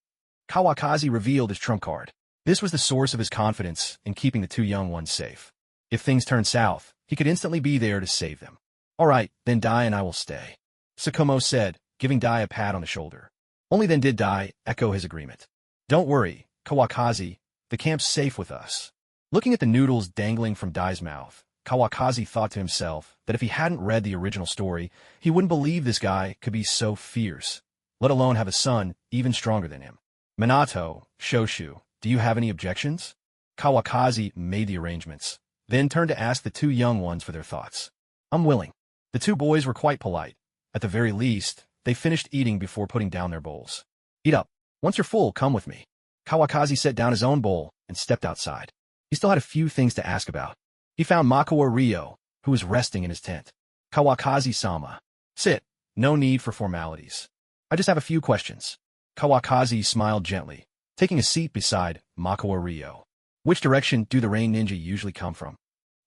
Kawakaki revealed his trump card. This was the source of his confidence in keeping the 2 young ones safe. If things turned south, he could instantly be there to save them. All right, then Dai and I will stay, Sukumo said, giving Dai a pat on the shoulder. Only then did Dai echo his agreement. Don't worry, Kawakaki, the camp's safe with us. Looking at the noodles dangling from Dai's mouth, Kawakaki thought to himself that if he hadn't read the original story, he wouldn't believe this guy could be so fierce, let alone have a son even stronger than him. Minato, Shoshu, do you have any objections? Kawakaki made the arrangements, then turned to ask the 2 young ones for their thoughts. I'm willing. The 2 boys were quite polite. At the very least, they finished eating before putting down their bowls. Eat up. Once you're full, come with me. Kawakaki set down his own bowl and stepped outside. He still had a few things to ask about. He found Makoa Ryo, who was resting in his tent. Kawakazi-sama. Sit. No need for formalities. I just have a few questions. Kawakaki smiled gently, taking a seat beside Makoa Ryo. Which direction do the Rain Ninja usually come from?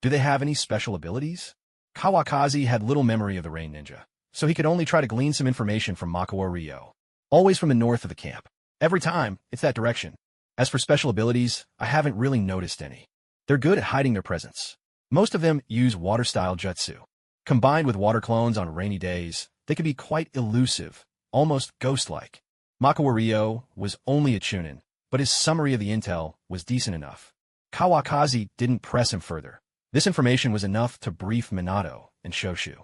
Do they have any special abilities? Kawakaki had little memory of the Rain Ninja, so he could only try to glean some information from Makoa Ryo. Always from the north of the camp. Every time, it's that direction. As for special abilities, I haven't really noticed any. They're good at hiding their presence. Most of them use water-style jutsu. Combined with water clones on rainy days, they can be quite elusive, almost ghost-like. Makoa Ryo was only a chunin, but his summary of the intel was decent enough. Kawakaki didn't press him further. This information was enough to brief Minato and Shoshu.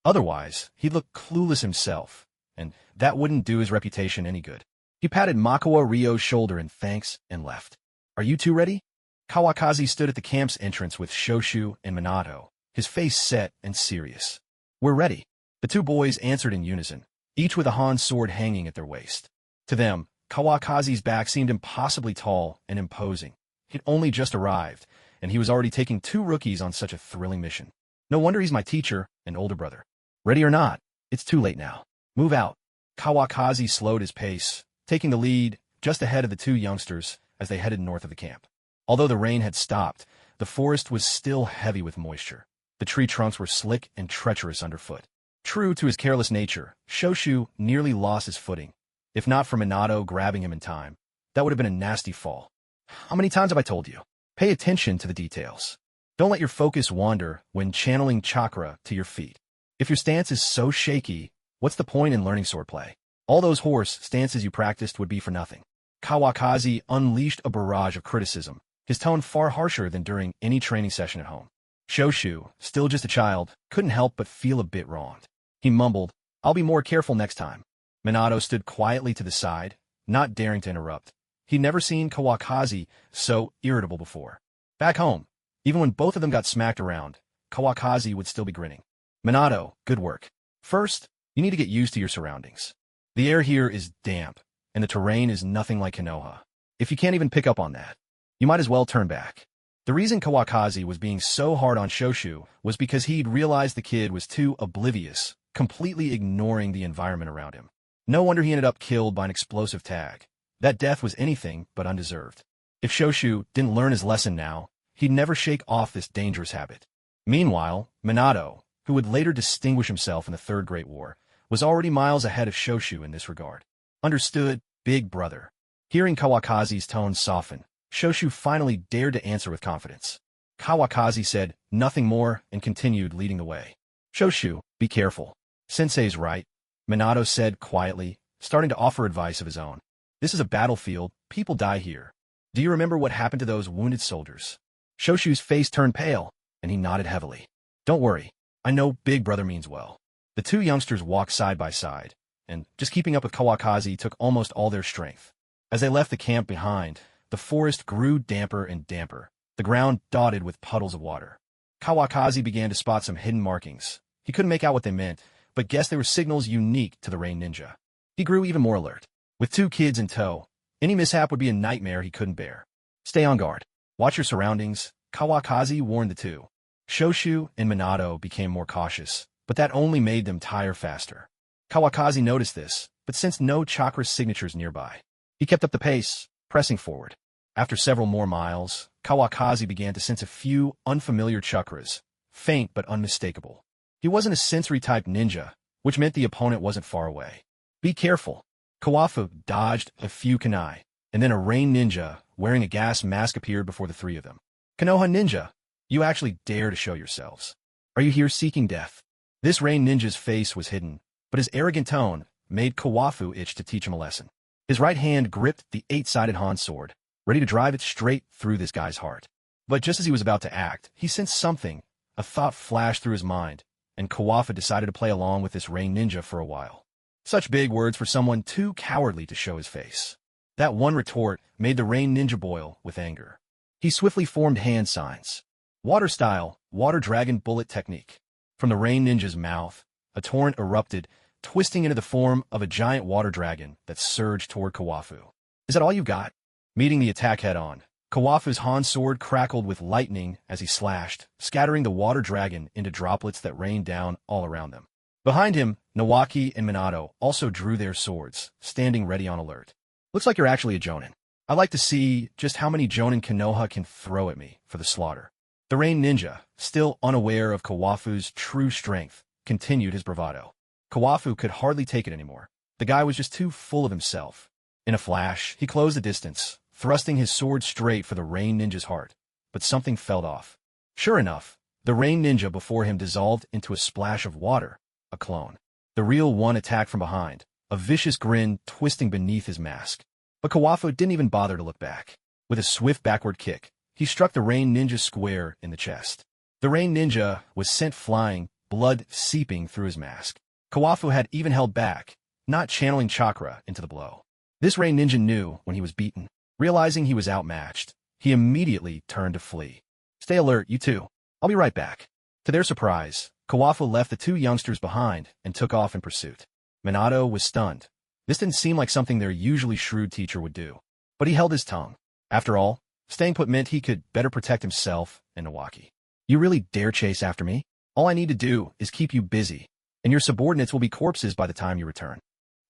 Otherwise, he looked clueless himself, and that wouldn't do his reputation any good. He patted Makoa Ryo's shoulder in thanks and left. Are you 2 ready? Kawakaki stood at the camp's entrance with Shoshu and Minato, his face set and serious. We're ready. The 2 boys answered in unison, each with a Han sword hanging at their waist. To them, Kawakaki's back seemed impossibly tall and imposing. He'd only just arrived, and he was already taking 2 rookies on such a thrilling mission. No wonder he's my teacher and older brother. Ready or not, it's too late now. Move out. Kawakaki slowed his pace, taking the lead just ahead of the 2 youngsters as they headed north of the camp. Although the rain had stopped, the forest was still heavy with moisture. The tree trunks were slick and treacherous underfoot. True to his careless nature, Shoshu nearly lost his footing. If not for Minato grabbing him in time, that would have been a nasty fall. How many times have I told you? Pay attention to the details. Don't let your focus wander when channeling chakra to your feet. If your stance is so shaky, what's the point in learning swordplay? All those horse stances you practiced would be for nothing. Kawakaki unleashed a barrage of criticism, his tone far harsher than during any training session at home. Shoshu, still just a child, couldn't help but feel a bit wronged. He mumbled, "I'll be more careful next time." Minato stood quietly to the side, not daring to interrupt. He'd never seen Kawakaki so irritable before. Back home, even when both of them got smacked around, Kawakaki would still be grinning. "Minato, good work. First, you need to get used to your surroundings. The air here is damp, and the terrain is nothing like Konoha. If you can't even pick up on that, you might as well turn back." The reason Kawakaki was being so hard on Shoshu was because he'd realized the kid was too oblivious, completely ignoring the environment around him. No wonder he ended up killed by an explosive tag. That death was anything but undeserved. If Shoshu didn't learn his lesson now, he'd never shake off this dangerous habit. Meanwhile, Minato, who would later distinguish himself in the Third Great War, was already miles ahead of Shoshu in this regard. Understood, big brother. Hearing Kawakazi's tone soften, Shoshu finally dared to answer with confidence. Kawakazi said nothing more and continued leading the way. "Shoshu, be careful. Sensei's right," Minato said quietly, starting to offer advice of his own. "This is a battlefield. People die here. Do you remember what happened to those wounded soldiers?" Shoshu's face turned pale, and he nodded heavily. "Don't worry. I know big brother means well." The two youngsters walked side by side, and just keeping up with Kawakazi took almost all their strength. As they left the camp behind, the forest grew damper and damper, the ground dotted with puddles of water. Kawakazi began to spot some hidden markings. He couldn't make out what they meant, but guessed they were signals unique to the Rain Ninja. He grew even more alert. With two kids in tow, any mishap would be a nightmare he couldn't bear. "Stay on guard. Watch your surroundings," Kawakazi warned the two. Shoshu and Minato became more cautious, but that only made them tire faster. Kawakazi noticed this, but sensed no chakra signatures nearby. He kept up the pace, pressing forward. After several more miles, Kawakazi began to sense a few unfamiliar chakras, faint but unmistakable. He wasn't a sensory-type ninja, which meant the opponent wasn't far away. "Be careful." Kawafu dodged a few kunai, and then a rain ninja wearing a gas mask appeared before the three of them. "Konoha ninja, you actually dare to show yourselves. Are you here seeking death?" This rain ninja's face was hidden, but his arrogant tone made Kawafu itch to teach him a lesson. His right hand gripped the eight-sided Han sword, ready to drive it straight through this guy's heart. But just as he was about to act, he sensed something. A thought flashed through his mind, and Kawafu decided to play along with this rain ninja for a while. Such big words for someone too cowardly to show his face. That one retort made the rain ninja boil with anger. He swiftly formed hand signs. Water style, water dragon bullet technique. From the rain ninja's mouth, a torrent erupted, twisting into the form of a giant water dragon that surged toward Kawafu. "Is that all you've got?" Meeting the attack head-on, Kawafu's Han sword crackled with lightning as he slashed, scattering the water dragon into droplets that rained down all around them. Behind him, Nawaki and Minato also drew their swords, standing ready on alert. "Looks like you're actually a jonin. I'd like to see just how many jonin Konoha can throw at me for the slaughter." The rain ninja, still unaware of Kawafu's true strength, continued his bravado. Kawafu could hardly take it anymore. The guy was just too full of himself. In a flash, he closed the distance, thrusting his sword straight for the rain ninja's heart. But something fell off. Sure enough, the rain ninja before him dissolved into a splash of water, a clone. The real one attacked from behind, a vicious grin twisting beneath his mask. But Kawafu didn't even bother to look back. With a swift backward kick, he struck the rain ninja square in the chest. The rain ninja was sent flying, blood seeping through his mask. Kawafu had even held back, not channeling chakra into the blow. This rain ninja knew when he was beaten. Realizing he was outmatched, he immediately turned to flee. "Stay alert, you two. I'll be right back." To their surprise, Kawafu left the two youngsters behind and took off in pursuit. Minato was stunned. This didn't seem like something their usually shrewd teacher would do. But he held his tongue. After all, staying put meant he could better protect himself and Nawaki. "You really dare chase after me? All I need to do is keep you busy, and your subordinates will be corpses by the time you return."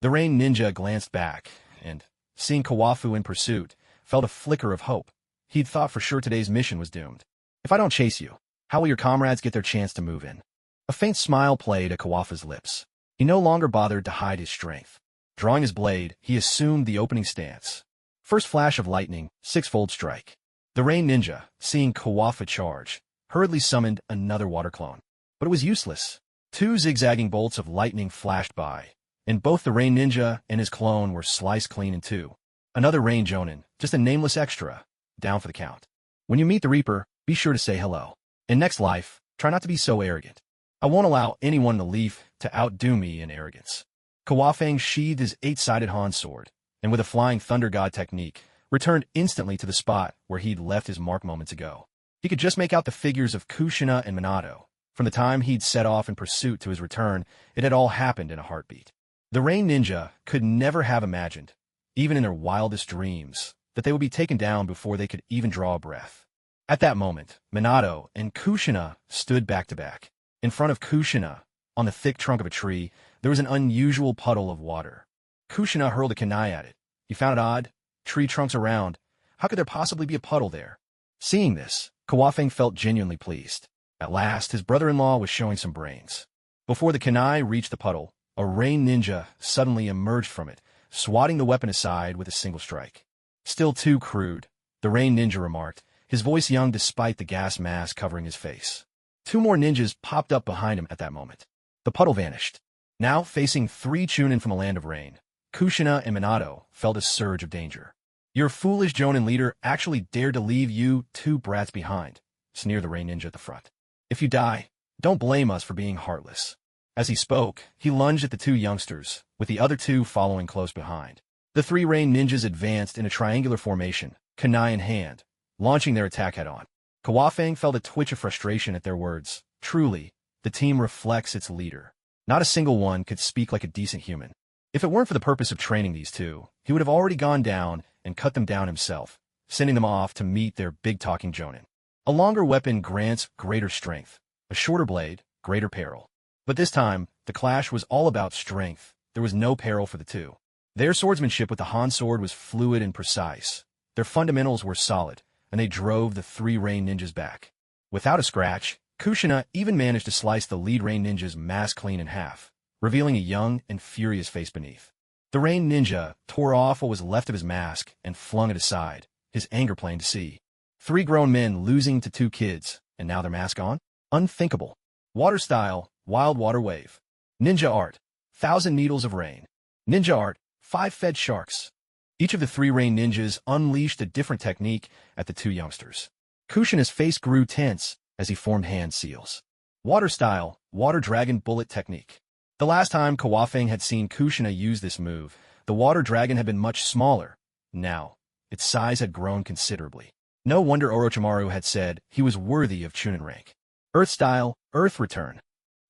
The rain ninja glanced back, and, seeing Kawafu in pursuit, felt a flicker of hope. He'd thought for sure today's mission was doomed. If I don't chase you, how will your comrades get their chance to move in? A faint smile played at Kawafa's lips. He no longer bothered to hide his strength. Drawing his blade, he assumed the opening stance. First flash of lightning, six-fold strike. The Rain Ninja, seeing Kawafa charge, hurriedly summoned another water clone. But it was useless. Two zigzagging bolts of lightning flashed by, and both the Rain Ninja and his clone were sliced clean in two. Another Rain Jonin, just a nameless extra, down for the count. When you meet the Reaper, be sure to say hello. In next life, try not to be so arrogant. I won't allow anyone in the Leaf to outdo me in arrogance. Kawafang sheathed his eight-sided Han sword, and with a flying Thunder God technique, returned instantly to the spot where he'd left his mark moments ago. He could just make out the figures of Kushina and Minato. From the time he'd set off in pursuit to his return, it had all happened in a heartbeat. The Rain Ninja could never have imagined, even in their wildest dreams, that they would be taken down before they could even draw a breath. At that moment, Minato and Kushina stood back to back. In front of Kushina, on the thick trunk of a tree, there was an unusual puddle of water. Kushina hurled a kunai at it. He found it odd. Tree trunks around. How could there possibly be a puddle there? Seeing this, Kawafang felt genuinely pleased. At last, his brother-in-law was showing some brains. Before the kunai reached the puddle, a Rain Ninja suddenly emerged from it, swatting the weapon aside with a single strike. Still too crude, the Rain Ninja remarked, his voice young despite the gas mask covering his face. Two more ninjas popped up behind him at that moment. The puddle vanished. Now, facing three Chunin from a land of rain, Kushina and Minato felt a surge of danger. Your foolish Jonin leader actually dared to leave you two brats behind, sneered the Rain Ninja at the front. If you die, don't blame us for being heartless. As he spoke, he lunged at the two youngsters, with the other two following close behind. The three Rain Ninjas advanced in a triangular formation, kunai in hand, launching their attack head-on. Kawafang felt a twitch of frustration at their words. Truly, the team reflects its leader. Not a single one could speak like a decent human. If it weren't for the purpose of training these two, he would have already gone down and cut them down himself, sending them off to meet their big-talking Jonin. A longer weapon grants greater strength. A shorter blade, greater peril. But this time, the clash was all about strength. There was no peril for the two. Their swordsmanship with the Han sword was fluid and precise. Their fundamentals were solid, and they drove the three Rain Ninjas back. Without a scratch, Kushina even managed to slice the lead Rain Ninja's mask clean in half, revealing a young and furious face beneath. The Rain Ninja tore off what was left of his mask and flung it aside, his anger plain to see. Three grown men losing to two kids, and now their mask on? Unthinkable. Water style, wild water wave. Ninja art, 1,000 needles of rain. Ninja art, 5 fed sharks. Each of the three Rain Ninjas unleashed a different technique at the two youngsters. Kushina's face grew tense as he formed hand seals. Water style, water dragon bullet technique. The last time Kawafang had seen Kushina use this move, the water dragon had been much smaller. Now, its size had grown considerably. No wonder Orochimaru had said he was worthy of Chunin rank. Earth style, earth return.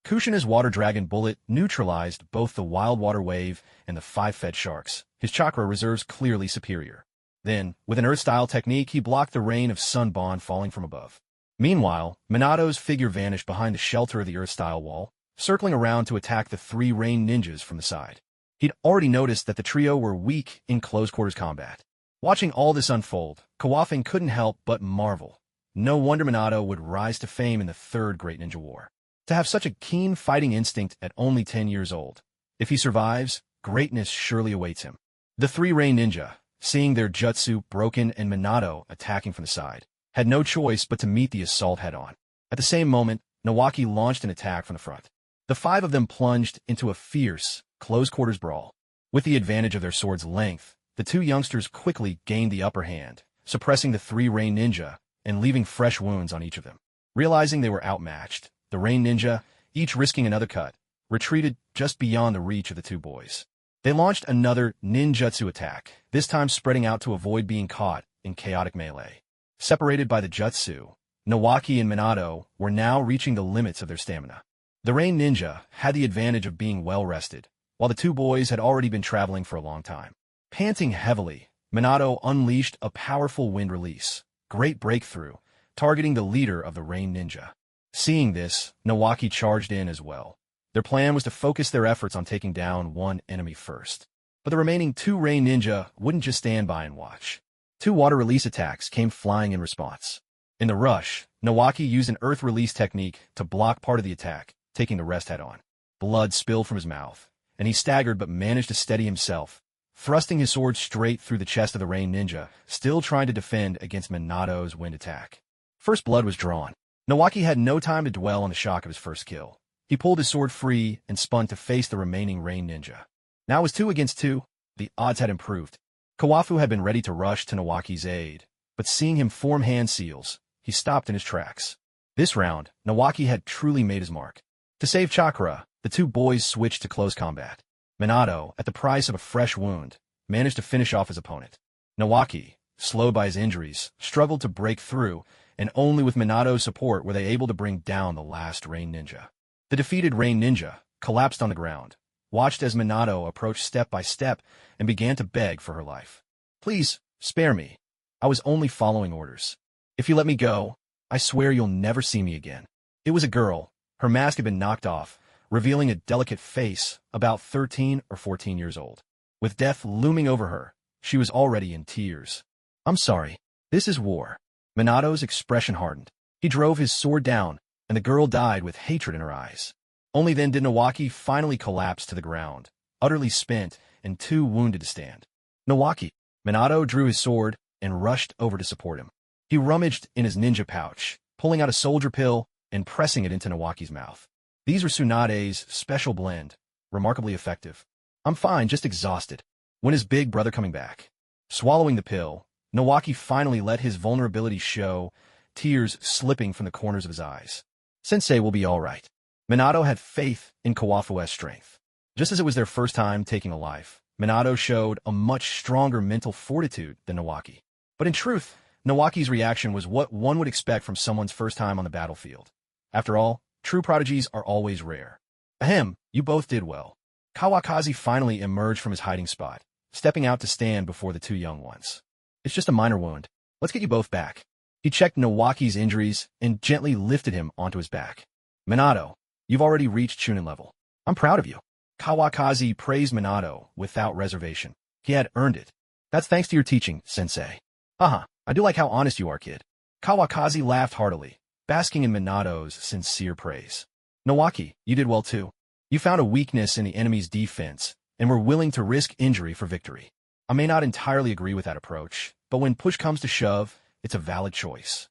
Kushina's water dragon bullet neutralized both the wild water wave and the 5 fed sharks, his chakra reserves clearly superior. Then, with an earth-style technique, he blocked the rain of sun bond falling from above. Meanwhile, Minato's figure vanished behind the shelter of the earth-style wall, circling around to attack the three Rain Ninjas from the side. He'd already noticed that the trio were weak in close-quarters combat. Watching all this unfold, Kawafang couldn't help but marvel. No wonder Minato would rise to fame in the Third Great Ninja War. To have such a keen fighting instinct at only 10 years old. If he survives, greatness surely awaits him. The three Rain Ninja, seeing their jutsu broken and Minato attacking from the side, had no choice but to meet the assault head-on. At the same moment, Nawaki launched an attack from the front. The 5 of them plunged into a fierce, close-quarters brawl. With the advantage of their sword's length, the two youngsters quickly gained the upper hand, suppressing the three Rain Ninja and leaving fresh wounds on each of them. Realizing they were outmatched, the Rain Ninja, each risking another cut, retreated just beyond the reach of the two boys. They launched another ninjutsu attack, this time spreading out to avoid being caught in chaotic melee. Separated by the jutsu, Nawaki and Minato were now reaching the limits of their stamina. The Rain Ninja had the advantage of being well-rested, while the two boys had already been traveling for a long time. Panting heavily, Minato unleashed a powerful wind release, great breakthrough, targeting the leader of the Rain Ninja. Seeing this, Nawaki charged in as well. Their plan was to focus their efforts on taking down one enemy first. But the remaining two Rain Ninja wouldn't just stand by and watch. Two water release attacks came flying in response. In the rush, Nawaki used an earth release technique to block part of the attack, taking the rest head-on. Blood spilled from his mouth, and he staggered but managed to steady himself, thrusting his sword straight through the chest of the Rain Ninja, still trying to defend against Minato's wind attack. First blood was drawn. Nawaki had no time to dwell on the shock of his first kill. He pulled his sword free and spun to face the remaining Rain Ninja. Now it was 2 against 2. The odds had improved. Kawafu had been ready to rush to Nawaki's aid, but seeing him form hand seals, he stopped in his tracks. This round, Nawaki had truly made his mark. To save chakra, the two boys switched to close combat. Minato, at the price of a fresh wound, managed to finish off his opponent. Nawaki, slowed by his injuries, struggled to break through, and only with Minato's support were they able to bring down the last Rain Ninja. The defeated Rain Ninja collapsed on the ground, watched as Minato approached step by step and began to beg for her life. "Please, spare me. I was only following orders. If you let me go, I swear you'll never see me again." It was a girl. Her mask had been knocked off, revealing a delicate face about 13 or 14 years old. With death looming over her, she was already in tears. "I'm sorry. This is war." Minato's expression hardened. He drove his sword down, and the girl died with hatred in her eyes. Only then did Nawaki finally collapse to the ground, utterly spent and too wounded to stand. "Nawaki!" Minato drew his sword and rushed over to support him. He rummaged in his ninja pouch, pulling out a soldier pill and pressing it into Nawaki's mouth. These were Tsunade's special blend, remarkably effective. "I'm fine, just exhausted." When is big brother coming back? Swallowing the pill, Nawaki finally let his vulnerability show, tears slipping from the corners of his eyes. "Sensei will be all right." Minato had faith in Kawafu's strength. Just as it was their first time taking a life, Minato showed a much stronger mental fortitude than Nawaki. But in truth, Nawaki's reaction was what one would expect from someone's first time on the battlefield. After all, true prodigies are always rare. "Ahem, you both did well." Kawakaki finally emerged from his hiding spot, stepping out to stand before the two young ones. "It's just a minor wound. Let's get you both back." He checked Nawaki's injuries and gently lifted him onto his back. "Minato, you've already reached Chunin level. I'm proud of you." Kawakaki praised Minato without reservation. He had earned it. "That's thanks to your teaching, sensei." "Haha, I do like how honest you are, kid." Kawakaki laughed heartily, basking in Minato's sincere praise. "Nawaki, you did well too. You found a weakness in the enemy's defense and were willing to risk injury for victory. I may not entirely agree with that approach, but when push comes to shove, it's a valid choice.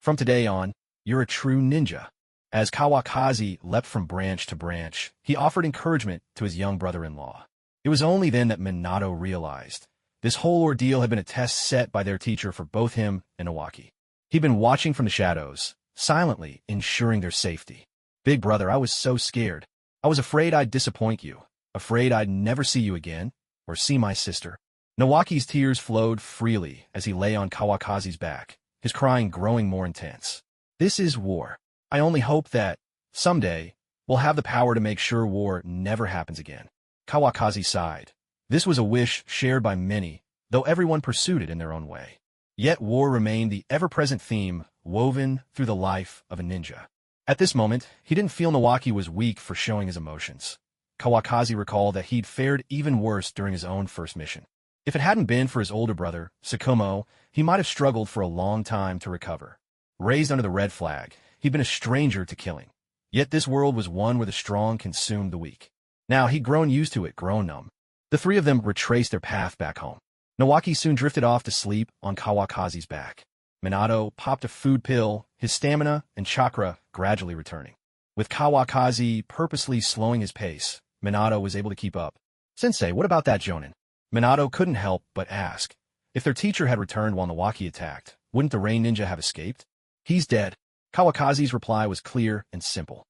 From today on, you're a true ninja." As Kawakaki leapt from branch to branch, he offered encouragement to his young brother-in-law. It was only then that Minato realized this whole ordeal had been a test set by their teacher for both him and Nawaki. He'd been watching from the shadows, silently ensuring their safety. "Big brother, I was so scared. I was afraid I'd disappoint you, afraid I'd never see you again, or see my sister." Nawaki's tears flowed freely as he lay on Kawakaki's back, his crying growing more intense. "This is war. I only hope that, someday, we'll have the power to make sure war never happens again." Kawakaki sighed. This was a wish shared by many, though everyone pursued it in their own way. Yet war remained the ever-present theme woven through the life of a ninja. At this moment, he didn't feel Nawaki was weak for showing his emotions. Kawakaki recalled that he'd fared even worse during his own first mission. If it hadn't been for his older brother, Sukumo, he might have struggled for a long time to recover. Raised under the red flag, he'd been a stranger to killing. Yet this world was one where the strong consumed the weak. Now he'd grown used to it, grown numb. The three of them retraced their path back home. Nawaki soon drifted off to sleep on Kawakaki's back. Minato popped a food pill, his stamina and chakra gradually returning. With Kawakaki purposely slowing his pace, Minato was able to keep up. "Sensei, what about that Jonin?" Minato couldn't help but ask. If their teacher had returned while Nawaki attacked, wouldn't the Rain Ninja have escaped? "He's dead." Kawakaki's reply was clear and simple.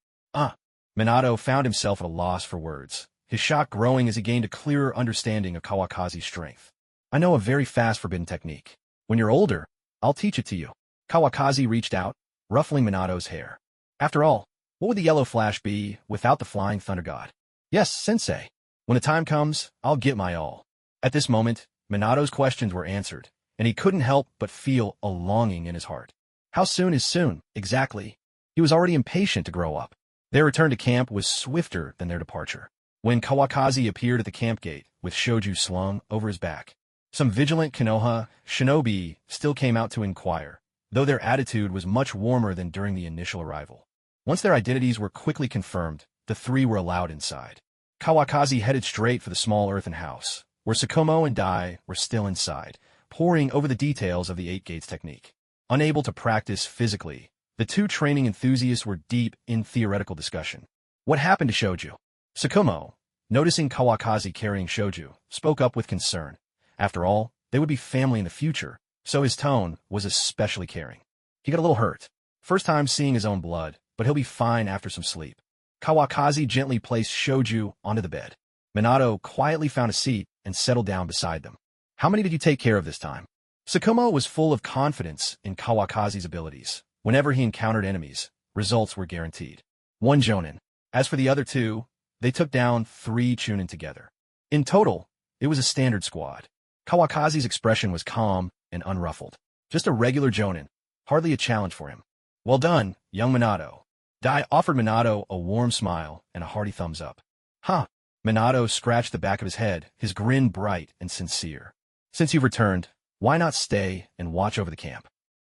Minato found himself at a loss for words, his shock growing as he gained a clearer understanding of Kawakaki's strength. "I know a very fast forbidden technique. When you're older, I'll teach it to you." Kawakaki reached out, ruffling Minato's hair. After all, what would the yellow flash be without the flying thunder god? "Yes, sensei. When the time comes, I'll get my all." At this moment, Minato's questions were answered, and he couldn't help but feel a longing in his heart. How soon is soon, exactly? He was already impatient to grow up. Their return to camp was swifter than their departure. When Kawakaki appeared at the camp gate, with shoju slung over his back, Some vigilant Konoha shinobi still came out to inquire, though their attitude was much warmer than during the initial arrival. Once their identities were quickly confirmed, the three were allowed inside. Kawakazi headed straight for the small earthen house, where Sukumo and Dai were still inside, poring over the details of the Eight Gates technique. Unable to practice physically, the two training enthusiasts were deep in theoretical discussion. What happened to Shoju? Sukumo, noticing Kawakazi carrying Shoju, spoke up with concern. After all, they would be family in the future, so his tone was especially caring. He got a little hurt. First time seeing his own blood, but he'll be fine after some sleep. Kawakazi gently placed Shoju onto the bed. Minato quietly found a seat and settled down beside them. How many did you take care of this time? Sukumo was full of confidence in Kawakazi's abilities. Whenever he encountered enemies, results were guaranteed. 1 jonin. As for the other 2, they took down 3 chunin together. In total, it was a standard squad. Kawakazi's expression was calm and unruffled. Just a regular jonin, hardly a challenge for him. Well done, young Minato. Dai offered Minato a warm smile and a hearty thumbs up. Huh. Minato scratched the back of his head, his grin bright and sincere. Since you've returned, why not stay and watch over the camp?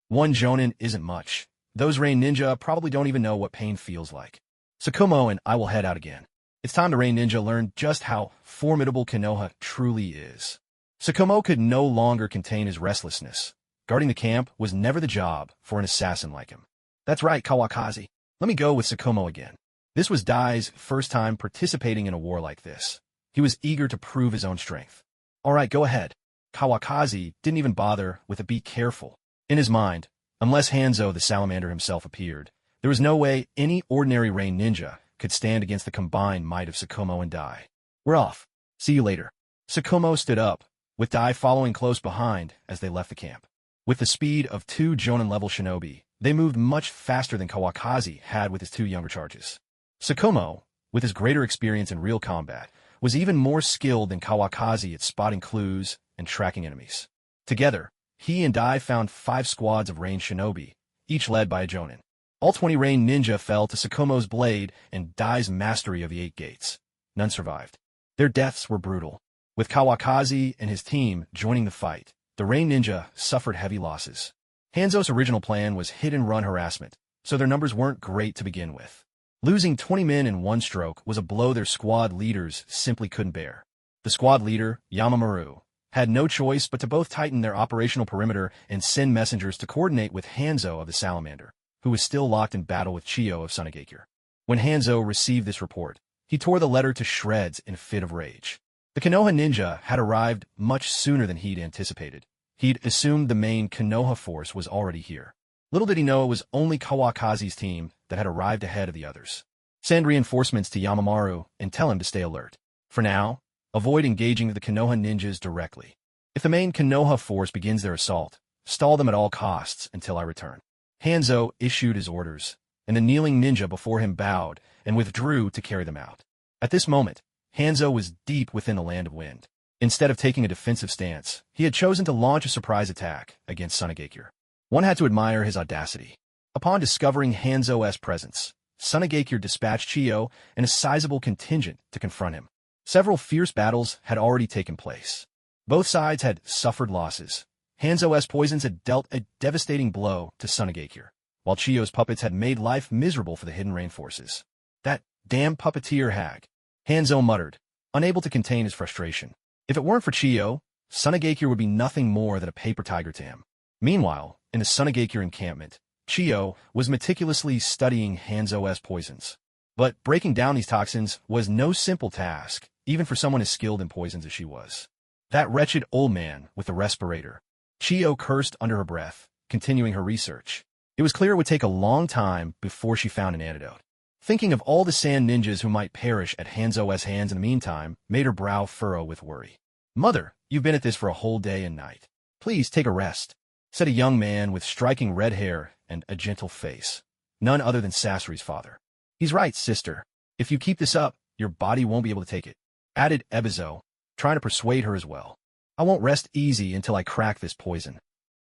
1 jonin isn't much. Those rain ninja probably don't even know what pain feels like. Sukumo and I will head out again. It's time the rain ninja learn just how formidable Konoha truly is. Sukumo could no longer contain his restlessness. Guarding the camp was never the job for an assassin like him. That's right, Kawakazi. Let me go with Sukumo again. This was Dai's first time participating in a war like this. He was eager to prove his own strength. All right, go ahead. Kawakazi didn't even bother with a be careful. In his mind, unless Hanzo the salamander himself appeared, there was no way any ordinary rain ninja could stand against the combined might of Sukumo and Dai. We're off. See you later. Sukumo stood up, with Dai following close behind as they left the camp. With the speed of 2 jonin-level shinobi, they moved much faster than Kawakazi had with his 2 younger charges. Sukumo, with his greater experience in real combat, was even more skilled than Kawakazi at spotting clues and tracking enemies. Together, he and Dai found 5 squads of rain shinobi, each led by a jonin. All 20 rain ninja fell to Sukumo's blade and Dai's mastery of the 8 gates. None survived. Their deaths were brutal. With Kawakazi and his team joining the fight, the rain ninja suffered heavy losses. Hanzo's original plan was hit-and-run harassment, so their numbers weren't great to begin with. Losing 20 men in one stroke was a blow their squad leaders simply couldn't bear. The squad leader, Yamamaru, had no choice but to both tighten their operational perimeter and send messengers to coordinate with Hanzo of the Salamander, who was still locked in battle with Chiyo of Tsunade. When Hanzo received this report, he tore the letter to shreds in a fit of rage. The Konoha ninja had arrived much sooner than he'd anticipated. He'd assumed the main Konoha force was already here. Little did he know it was only Kawakazi's team that had arrived ahead of the others. Send reinforcements to Yamamaru and tell him to stay alert. For now, avoid engaging the Konoha ninjas directly. If the main Konoha force begins their assault, stall them at all costs until I return. Hanzo issued his orders, and the kneeling ninja before him bowed and withdrew to carry them out. At this moment, Hanzo was deep within the land of wind. Instead of taking a defensive stance, he had chosen to launch a surprise attack against Tsunade. One had to admire his audacity. Upon discovering Hanzo's presence, Tsunade dispatched Chiyo and a sizable contingent to confront him. Several fierce battles had already taken place. Both sides had suffered losses. Hanzo's poisons had dealt a devastating blow to Tsunade, while Chiyo's puppets had made life miserable for the hidden rain forces. That damn puppeteer hag, Hanzo muttered, unable to contain his frustration. If it weren't for Chiyo, Tsunade would be nothing more than a paper tiger to him. Meanwhile, in the Tsunade encampment, Chiyo was meticulously studying Hanzo's poisons. But breaking down these toxins was no simple task, even for someone as skilled in poisons as she was. That wretched old man with the respirator. Chiyo cursed under her breath, continuing her research. It was clear it would take a long time before she found an antidote. Thinking of all the sand ninjas who might perish at Hanzo's hands in the meantime made her brow furrow with worry. Mother, you've been at this for a whole day and night. Please take a rest, said a young man with striking red hair and a gentle face. None other than Sasori's father. He's right, sister. If you keep this up, your body won't be able to take it, added Ebizo, trying to persuade her as well. I won't rest easy until I crack this poison,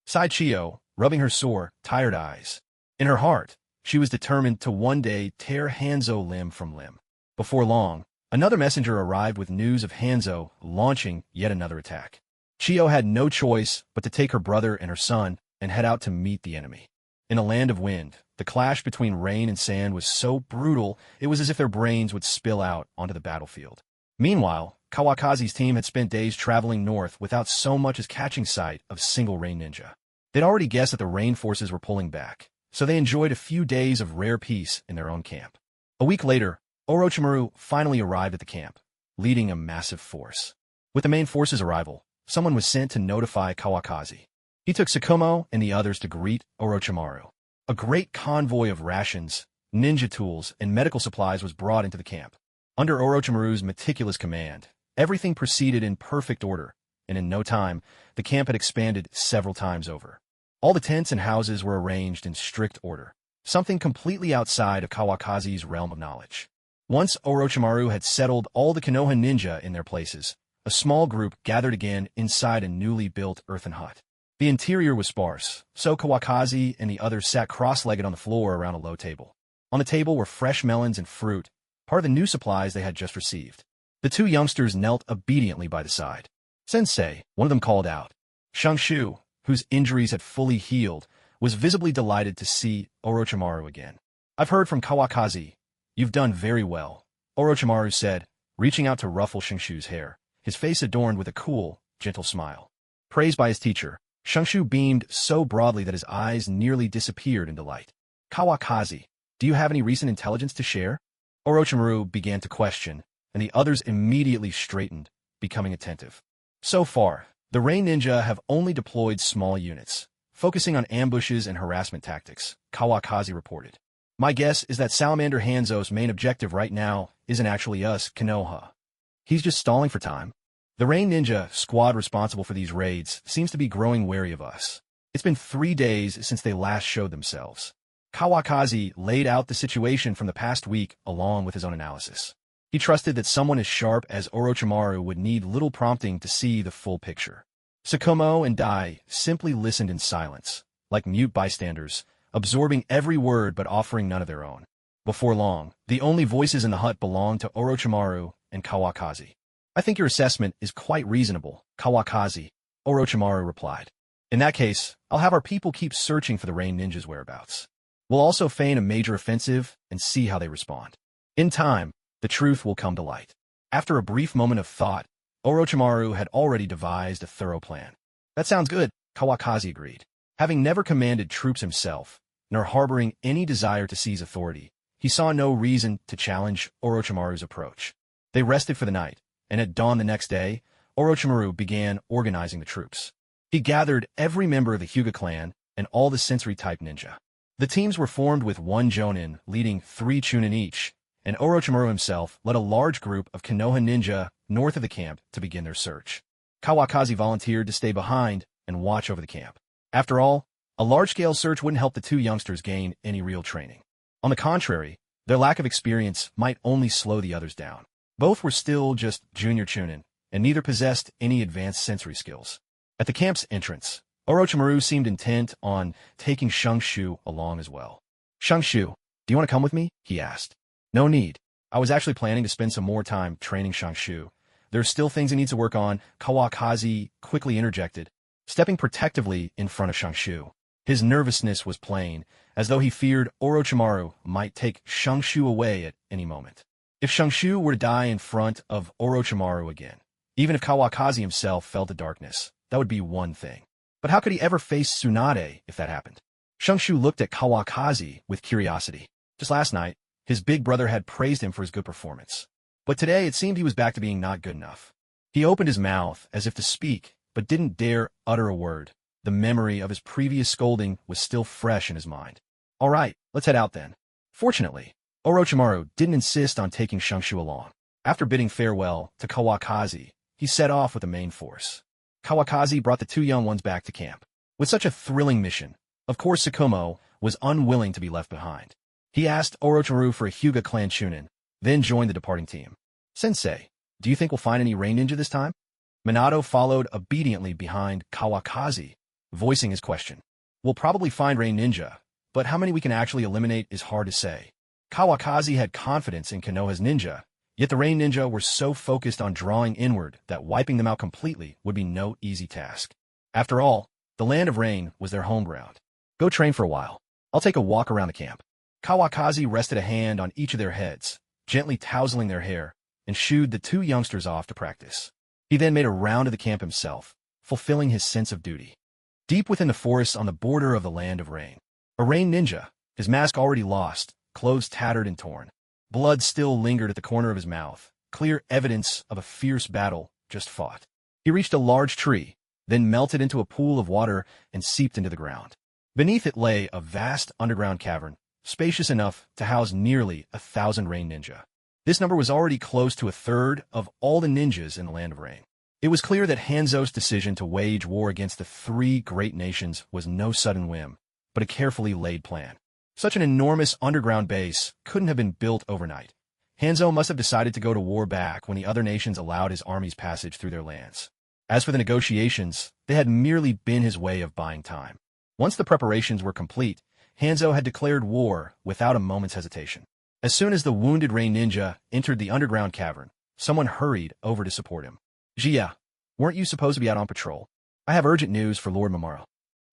sighed Chiyo, rubbing her sore, tired eyes. In her heart, she was determined to one day tear Hanzo limb from limb. Before long, another messenger arrived with news of Hanzo launching yet another attack. Chiyo had no choice but to take her brother and her son and head out to meet the enemy. In a land of wind, the clash between rain and sand was so brutal it was as if their brains would spill out onto the battlefield. Meanwhile, Kawakazi's team had spent days traveling north without so much as catching sight of a single rain ninja. They'd already guessed that the rain forces were pulling back, so they enjoyed a few days of rare peace in their own camp. A week later, Orochimaru finally arrived at the camp, leading a massive force. With the main force's arrival, someone was sent to notify Kawakazi. He took Sukumo and the others to greet Orochimaru. A great convoy of rations, ninja tools, and medical supplies was brought into the camp. Under Orochimaru's meticulous command, everything proceeded in perfect order, and in no time, the camp had expanded several times over. All the tents and houses were arranged in strict order, something completely outside of Kawakazi's realm of knowledge. Once Orochimaru had settled all the Konoha ninja in their places, a small group gathered again inside a newly built earthen hut. The interior was sparse, so Kawakazi and the others sat cross-legged on the floor around a low table. On the table were fresh melons and fruit, part of the new supplies they had just received. The two youngsters knelt obediently by the side. Sensei, one of them called out. Shangshu, whose injuries had fully healed, was visibly delighted to see Orochimaru again. I've heard from Kawakazi. You've done very well, Orochimaru said, reaching out to ruffle Shangshu's hair, his face adorned with a cool, gentle smile. Praised by his teacher, Shangshu beamed so broadly that his eyes nearly disappeared in delight. Kawakazi, do you have any recent intelligence to share? Orochimaru began to question, and the others immediately straightened, becoming attentive. So far, the Rain Ninja have only deployed small units, focusing on ambushes and harassment tactics, Kawakazi reported. My guess is that Salamander Hanzo's main objective right now isn't actually us, Konoha. He's just stalling for time. The Rain Ninja squad responsible for these raids seems to be growing wary of us. It's been 3 days since they last showed themselves. Kawakazi laid out the situation from the past week along with his own analysis. He trusted that someone as sharp as Orochimaru would need little prompting to see the full picture. Sukumo and Dai simply listened in silence, like mute bystanders, absorbing every word but offering none of their own. Before long, the only voices in the hut belonged to Orochimaru and Kawakazi. I think your assessment is quite reasonable, Kawakazi, Orochimaru replied. In that case, I'll have our people keep searching for the Rain Ninja's whereabouts. We'll also feign a major offensive and see how they respond. In time, the truth will come to light. After a brief moment of thought, Orochimaru had already devised a thorough plan. That sounds good, Kawakazi agreed. Having never commanded troops himself, nor harboring any desire to seize authority, he saw no reason to challenge Orochimaru's approach. They rested for the night, and at dawn the next day, Orochimaru began organizing the troops. He gathered every member of the Hyuga clan and all the sensory-type ninja. The teams were formed with 1 Jonin leading 3 Chunin each, and Orochimaru himself led a large group of Konoha ninja north of the camp to begin their search. Kawakazi volunteered to stay behind and watch over the camp. After all, a large-scale search wouldn't help the 2 youngsters gain any real training. On the contrary, their lack of experience might only slow the others down. Both were still just junior Chunin, and neither possessed any advanced sensory skills. At the camp's entrance, Orochimaru seemed intent on taking Shangshu along as well. Shangshu, do you want to come with me? He asked. No need. I was actually planning to spend some more time training Shangshu. There are still things he needs to work on, Kawakazi quickly interjected, stepping protectively in front of Shangshu. His nervousness was plain, as though he feared Orochimaru might take Shangshu away at any moment. If Shangshu were to die in front of Orochimaru again, even if Kawakazi himself fell to darkness, that would be one thing. But how could he ever face Tsunade if that happened? Shangshu looked at Kawakazi with curiosity. Just last night, his big brother had praised him for his good performance. But today it seemed he was back to being not good enough. He opened his mouth as if to speak, but didn't dare utter a word. The memory of his previous scolding was still fresh in his mind. All right, let's head out then. Fortunately, Orochimaru didn't insist on taking Shangshu along. After bidding farewell to Kawakazi, he set off with the main force. Kawakazi brought the 2 young ones back to camp. With such a thrilling mission, of course Sukumo was unwilling to be left behind. He asked Orochimaru for a Hyuga clan Chunin, then joined the departing team. Sensei, do you think we'll find any Rain Ninja this time? Minato followed obediently behind Kawakazi, voicing his question. We'll probably find Rain Ninja, but how many we can actually eliminate is hard to say. Kawakazi had confidence in Konoha's ninja, Yet the Rain Ninja were so focused on drawing inward that wiping them out completely would be no easy task. After all, the Land of Rain was their home ground. Go train for a while. I'll take a walk around the camp. Kawakaki rested a hand on each of their heads, gently tousling their hair, and shooed the two youngsters off to practice. He then made a round of the camp himself, fulfilling his sense of duty. Deep within the forest on the border of the Land of Rain, a Rain Ninja, his mask already lost, clothes tattered and torn. Blood still lingered at the corner of his mouth, clear evidence of a fierce battle just fought. He reached a large tree, then melted into a pool of water and seeped into the ground. Beneath it lay a vast underground cavern, spacious enough to house nearly 1,000 Rain Ninja. This number was already close to a third of all the ninjas in the Land of Rain. It was clear that Hanzo's decision to wage war against the three great nations was no sudden whim, but a carefully laid plan. Such an enormous underground base couldn't have been built overnight. Hanzo must have decided to go to war back when the other nations allowed his army's passage through their lands. As for the negotiations, they had merely been his way of buying time. Once the preparations were complete, Hanzo had declared war without a moment's hesitation. As soon as the wounded Rain Ninja entered the underground cavern, someone hurried over to support him. Jia, weren't you supposed to be out on patrol? I have urgent news for Lord Mamoru.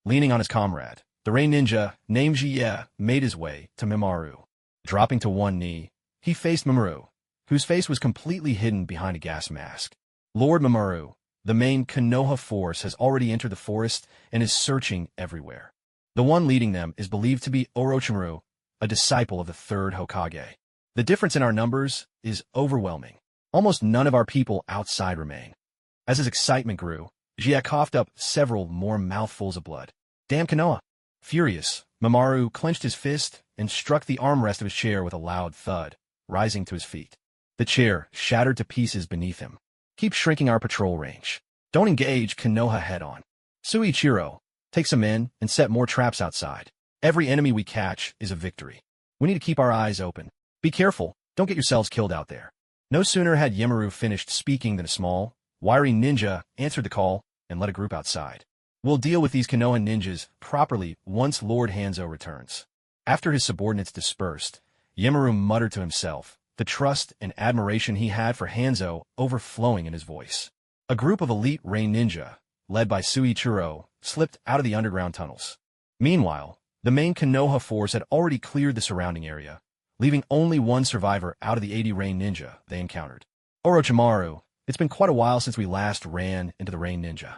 Leaning on his comrade, the Rain Ninja, named Jia, made his way to Mamoru. Dropping to one knee, he faced Mamoru, whose face was completely hidden behind a gas mask. Lord Mamoru, the main Konoha force has already entered the forest and is searching everywhere. The one leading them is believed to be Orochimaru, a disciple of the third Hokage. The difference in our numbers is overwhelming. Almost none of our people outside remain. As his excitement grew, Jia coughed up several more mouthfuls of blood. Damn Konoha! Furious, Mamoru clenched his fist and struck the armrest of his chair with a loud thud, rising to his feet. The chair shattered to pieces beneath him. Keep shrinking our patrol range. Don't engage Konoha head-on. Suichiro, take some men and set more traps outside. Every enemy we catch is a victory. We need to keep our eyes open. Be careful, don't get yourselves killed out there. No sooner had Yemaru finished speaking than a small, wiry ninja answered the call and led a group outside. We'll deal with these Konoha ninjas properly once Lord Hanzo returns. After his subordinates dispersed, Yemaru muttered to himself, the trust and admiration he had for Hanzo overflowing in his voice. A group of elite Rain Ninja, led by Suichiro, slipped out of the underground tunnels. Meanwhile, the main Konoha force had already cleared the surrounding area, leaving only one survivor out of the 80 Rain Ninja they encountered. Orochimaru, it's been quite a while since we last ran into the Rain Ninja.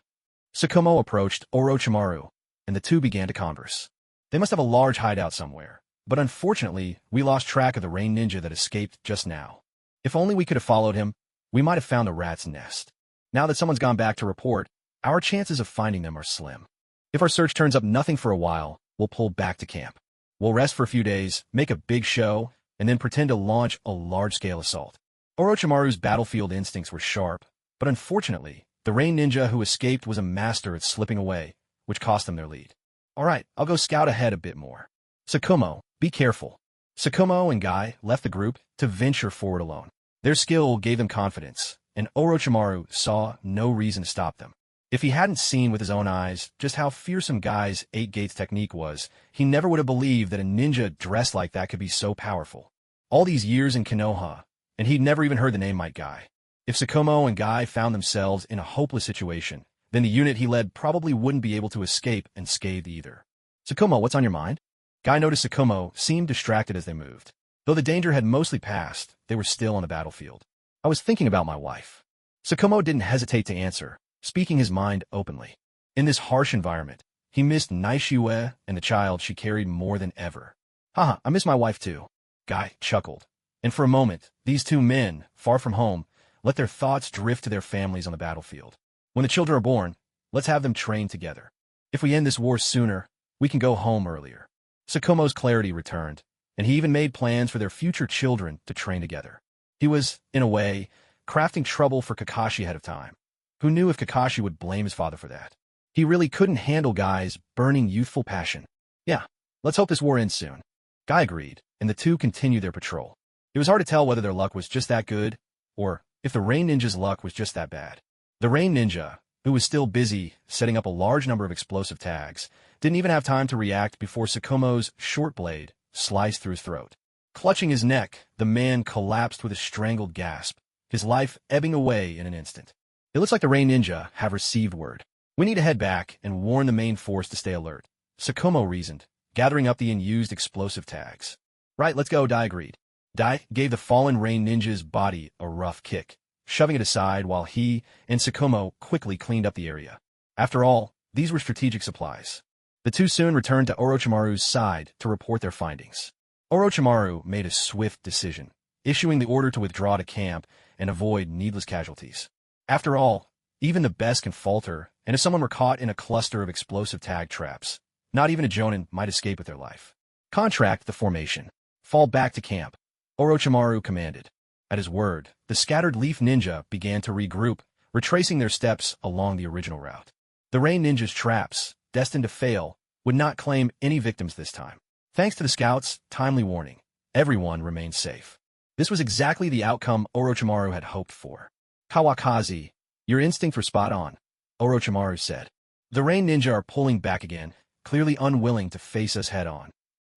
Sukumo approached Orochimaru, and the two began to converse. They must have a large hideout somewhere, but unfortunately, we lost track of the Rain Ninja that escaped just now. If only we could have followed him, we might have found a rat's nest. Now that someone's gone back to report, our chances of finding them are slim. If our search turns up nothing for a while, we'll pull back to camp. We'll rest for a few days, make a big show, and then pretend to launch a large-scale assault. Orochimaru's battlefield instincts were sharp, but unfortunately, the Rain Ninja who escaped was a master at slipping away, which cost them their lead. All right, I'll go scout ahead a bit more. Sukumo, be careful. Sukumo and Guy left the group to venture forward alone. Their skill gave them confidence, and Orochimaru saw no reason to stop them. If he hadn't seen with his own eyes just how fearsome Guy's 8 Gates technique was, he never would have believed that a ninja dressed like that could be so powerful. All these years in Konoha, and he'd never even heard the name Might Guy. If Sukumo and Guy found themselves in a hopeless situation, then the unit he led probably wouldn't be able to escape unscathed either. Sukumo, what's on your mind? Guy noticed Sukumo seemed distracted as they moved. Though the danger had mostly passed, they were still on the battlefield. I was thinking about my wife. Sukumo didn't hesitate to answer, speaking his mind openly. In this harsh environment, he missed Naishiue and the child she carried more than ever. Haha, I miss my wife too. Guy chuckled. And for a moment, these two men, far from home, let their thoughts drift to their families on the battlefield. When the children are born, let's have them train together. If we end this war sooner, we can go home earlier. Sukumo's clarity returned, and he even made plans for their future children to train together. He was, in a way, crafting trouble for Kakashi ahead of time. Who knew if Kakashi would blame his father for that? He really couldn't handle Guy's burning youthful passion. Yeah, let's hope this war ends soon. Guy agreed, and the two continued their patrol. It was hard to tell whether their luck was just that good, or if the Rain Ninja's luck was just that bad. The Rain Ninja, who was still busy setting up a large number of explosive tags, didn't even have time to react before Sukumo's short blade sliced through his throat. Clutching his neck, the man collapsed with a strangled gasp, his life ebbing away in an instant. It looks like the Rain Ninja have received word. We need to head back and warn the main force to stay alert, Sukumo reasoned, gathering up the unused explosive tags. Right, let's go, Dai agreed. Dai gave the fallen Rain Ninja's body a rough kick, shoving it aside while he and Sukumo quickly cleaned up the area. After all, these were strategic supplies. The two soon returned to Orochimaru's side to report their findings. Orochimaru made a swift decision, issuing the order to withdraw to camp and avoid needless casualties. After all, even the best can falter, and if someone were caught in a cluster of explosive tag traps, not even a Jonin might escape with their life. Contract the formation. Fall back to camp, Orochimaru commanded. At his word, the scattered leaf ninja began to regroup, retracing their steps along the original route. The Rain Ninja's traps, destined to fail, would not claim any victims this time. Thanks to the scouts' timely warning, everyone remained safe. This was exactly the outcome Orochimaru had hoped for. Kawakaki, your instincts were spot on, Orochimaru said. The Rain Ninja are pulling back again, clearly unwilling to face us head-on.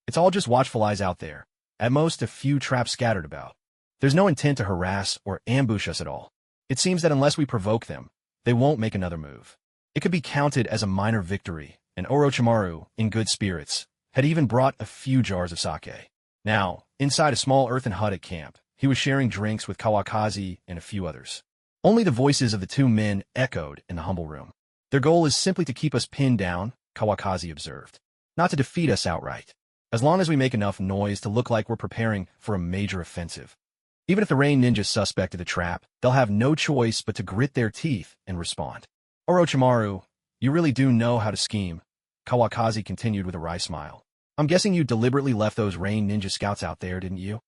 It's all just watchful eyes out there, at most a few traps scattered about. There's no intent to harass or ambush us at all. It seems that unless we provoke them, they won't make another move. It could be counted as a minor victory, and Orochimaru, in good spirits, had even brought a few jars of sake. Now, inside a small earthen hut at camp, he was sharing drinks with Kawakaki and a few others. Only the voices of the two men echoed in the humble room. Their goal is simply to keep us pinned down, Kawakaki observed. Not to defeat us outright. As long as we make enough noise to look like we're preparing for a major offensive. Even if the Rain Ninja suspected a trap, they'll have no choice but to grit their teeth and respond. Orochimaru, you really do know how to scheme, Kawakaki continued with a wry smile. I'm guessing you deliberately left those Rain Ninja scouts out there, didn't you?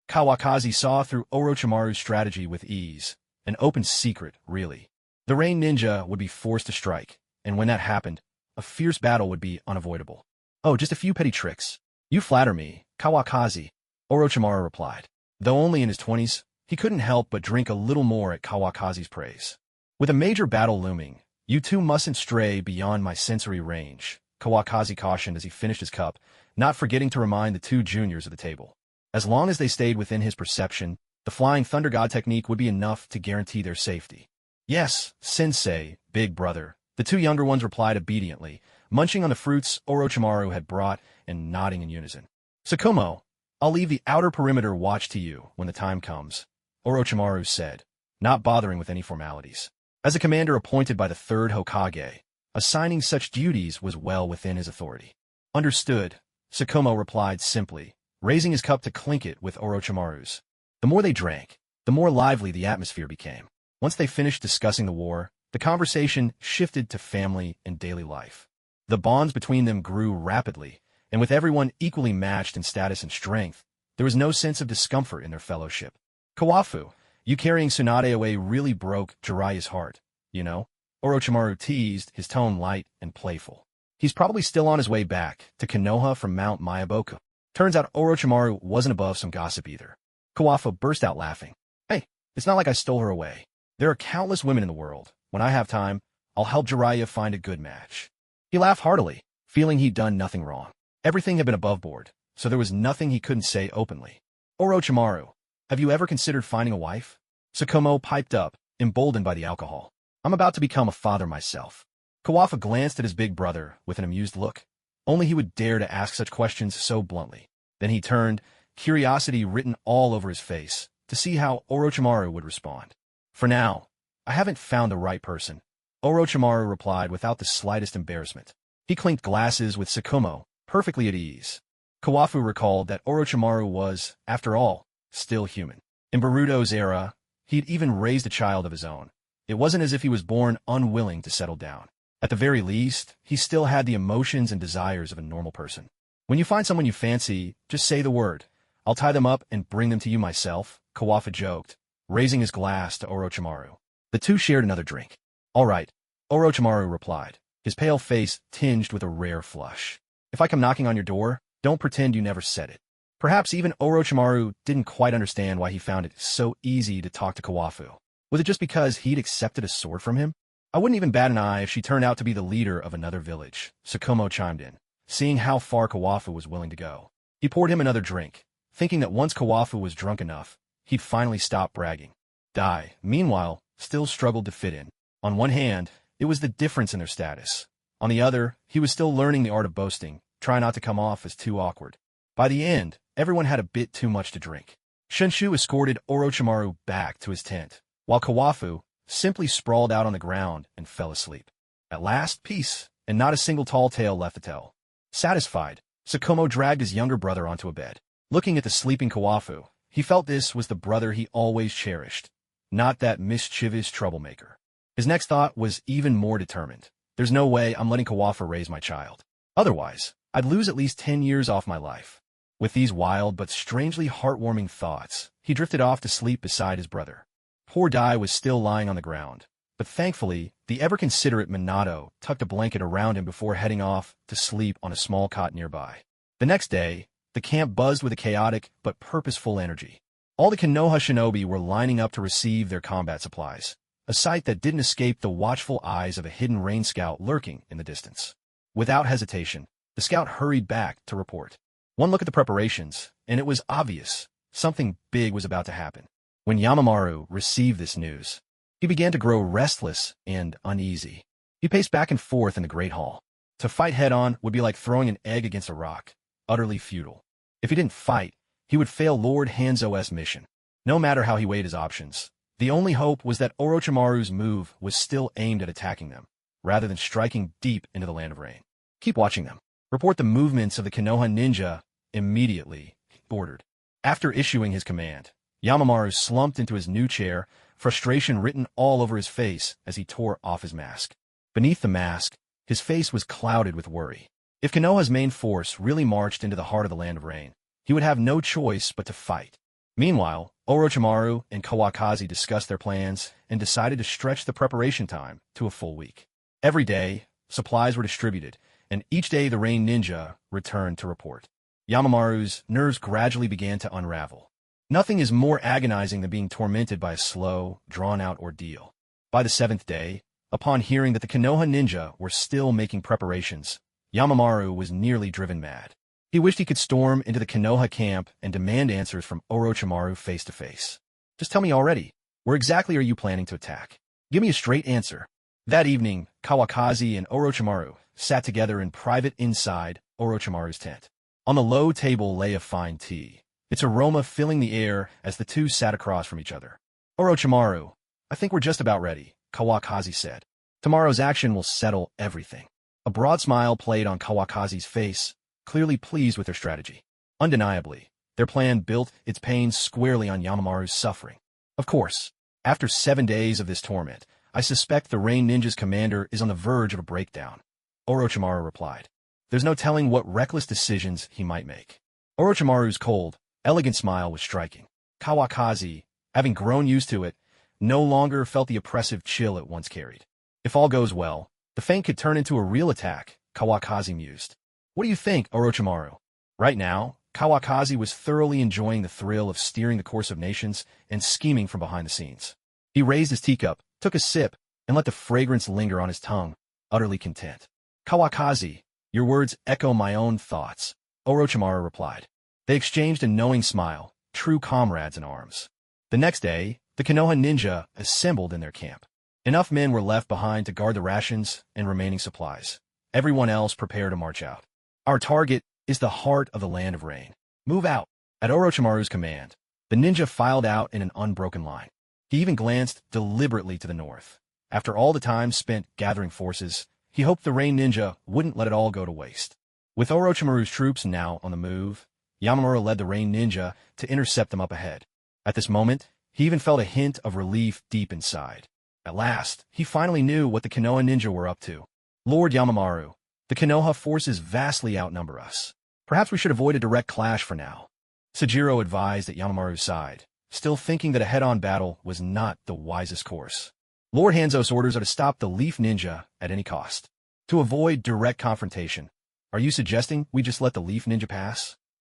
Kawakaki saw through Orochimaru's strategy with ease. An open secret, really. The Rain Ninja would be forced to strike, and when that happened, a fierce battle would be unavoidable. Oh, just a few petty tricks. You flatter me, Kawakaki, Orochimaru replied. Though only in his 20s, he couldn't help but drink a little more at Kawakazi's praise. With a major battle looming, you two mustn't stray beyond my sensory range, Kawakazi cautioned as he finished his cup, not forgetting to remind the two juniors of the table. As long as they stayed within his perception, the Flying Thunder God technique would be enough to guarantee their safety. Yes, sensei, big brother, the two younger ones replied obediently, munching on the fruits Orochimaru had brought and nodding in unison. Sukumo, I'll leave the outer perimeter watch to you when the time comes, Orochimaru said, not bothering with any formalities. As a commander appointed by the third Hokage, assigning such duties was well within his authority. Understood, Sukumo replied simply, raising his cup to clink it with Orochimaru's. The more they drank, the more lively the atmosphere became. Once they finished discussing the war, the conversation shifted to family and daily life. The bonds between them grew rapidly, and with everyone equally matched in status and strength, there was no sense of discomfort in their fellowship. Kawafu, you carrying Tsunade away really broke Jiraiya's heart, you know? Orochimaru teased, his tone light and playful. He's probably still on his way back to Konoha from Mount Myaboku. Turns out Orochimaru wasn't above some gossip either. Kawafu burst out laughing. Hey, it's not like I stole her away. There are countless women in the world. When I have time, I'll help Jiraiya find a good match. He laughed heartily, feeling he'd done nothing wrong. Everything had been above board, so there was nothing he couldn't say openly. Orochimaru, have you ever considered finding a wife? Sukumo piped up, emboldened by the alcohol. I'm about to become a father myself. Kawafu glanced at his big brother with an amused look. Only he would dare to ask such questions so bluntly. Then he turned, curiosity written all over his face, to see how Orochimaru would respond. For now, I haven't found the right person, Orochimaru replied without the slightest embarrassment. He clinked glasses with Sukumo, perfectly at ease. Kawafu recalled that Orochimaru was, after all, still human. In Boruto's era, he'd even raised a child of his own. It wasn't as if he was born unwilling to settle down. At the very least, he still had the emotions and desires of a normal person. When you find someone you fancy, just say the word. I'll tie them up and bring them to you myself, Kawafu joked, raising his glass to Orochimaru. The two shared another drink. All right, Orochimaru replied, his pale face tinged with a rare flush. If I come knocking on your door, don't pretend you never said it. Perhaps even Orochimaru didn't quite understand why he found it so easy to talk to Kawafu. Was it just because he'd accepted a sword from him? I wouldn't even bat an eye if she turned out to be the leader of another village, Sukumo chimed in, seeing how far Kawafu was willing to go. He poured him another drink, thinking that once Kawafu was drunk enough, he'd finally stop bragging. Dai, meanwhile, still struggled to fit in. On one hand, it was the difference in their status. On the other, he was still learning the art of boasting, trying not to come off as too awkward. By the end, everyone had a bit too much to drink. Shenshu escorted Orochimaru back to his tent, while Kawafu simply sprawled out on the ground and fell asleep. At last, peace, and not a single tall tale left to tell. Satisfied, Sukumo dragged his younger brother onto a bed. Looking at the sleeping Kawafu, he felt this was the brother he always cherished, not that mischievous troublemaker. His next thought was even more determined. There's no way I'm letting Kawafu raise my child. Otherwise, I'd lose at least 10 years off my life. With these wild but strangely heartwarming thoughts, he drifted off to sleep beside his brother. Poor Dai was still lying on the ground, but thankfully, the ever-considerate Minato tucked a blanket around him before heading off to sleep on a small cot nearby. The next day, the camp buzzed with a chaotic but purposeful energy. All the Konoha shinobi were lining up to receive their combat supplies, a sight that didn't escape the watchful eyes of a hidden rain scout lurking in the distance. Without hesitation, the scout hurried back to report. One look at the preparations, and it was obvious something big was about to happen. When Yamamaru received this news, he began to grow restless and uneasy. He paced back and forth in the Great Hall. To fight head-on would be like throwing an egg against a rock, utterly futile. If he didn't fight, he would fail Lord Hanzo's mission. No matter how he weighed his options, the only hope was that Orochimaru's move was still aimed at attacking them, rather than striking deep into the Land of Rain. Keep watching them. Report the movements of the Konoha ninja immediately, he ordered. After issuing his command, Yamamaru slumped into his new chair, frustration written all over his face as he tore off his mask. Beneath the mask, his face was clouded with worry. If Konoha's main force really marched into the heart of the Land of Rain, he would have no choice but to fight. Meanwhile, Orochimaru and Kawakaki discussed their plans and decided to stretch the preparation time to a full week. Every day, supplies were distributed, and each day the Rain Ninja returned to report. Yamamaru's nerves gradually began to unravel. Nothing is more agonizing than being tormented by a slow, drawn-out ordeal. By the 7th day, upon hearing that the Konoha ninja were still making preparations, Yamamaru was nearly driven mad. He wished he could storm into the Konoha camp and demand answers from Orochimaru face to face. Just tell me already, where exactly are you planning to attack? Give me a straight answer. That evening, Kawakaki and Orochimaru sat together in private inside Orochimaru's tent. On the low table lay a fine tea, its aroma filling the air as the two sat across from each other. Orochimaru, I think we're just about ready, Kawakaki said. Tomorrow's action will settle everything. A broad smile played on Kawakazi's face, clearly pleased with their strategy. Undeniably, their plan built its pains squarely on Yamamaru's suffering. Of course, after 7 days of this torment, I suspect the Rain Ninja's commander is on the verge of a breakdown, Orochimaru replied. There's no telling what reckless decisions he might make. Orochimaru's cold, elegant smile was striking. Kawakaki, having grown used to it, no longer felt the oppressive chill it once carried. If all goes well, the feint could turn into a real attack, Kawakaki mused. What do you think, Orochimaru? Right now, Kawakaki was thoroughly enjoying the thrill of steering the course of nations and scheming from behind the scenes. He raised his teacup, took a sip, and let the fragrance linger on his tongue, utterly content. Kawakaki, your words echo my own thoughts, Orochimaru replied. They exchanged a knowing smile, true comrades in arms. The next day, the Konoha ninja assembled in their camp. Enough men were left behind to guard the rations and remaining supplies. Everyone else prepared to march out. Our target is the heart of the Land of Rain. Move out. At Orochimaru's command, the ninja filed out in an unbroken line. He even glanced deliberately to the north. After all the time spent gathering forces, he hoped the Rain Ninja wouldn't let it all go to waste. With Orochimaru's troops now on the move, Yamamaru led the Rain Ninja to intercept them up ahead. At this moment, he even felt a hint of relief deep inside. At last, he finally knew what the Konoha ninja were up to. Lord Yamamaru, the Konoha forces vastly outnumber us. Perhaps we should avoid a direct clash for now. Sojiro advised at Yamamaru's side, still thinking that a head-on battle was not the wisest course. Lord Hanzo's orders are to stop the Leaf Ninja at any cost. To avoid direct confrontation, are you suggesting we just let the Leaf Ninja pass?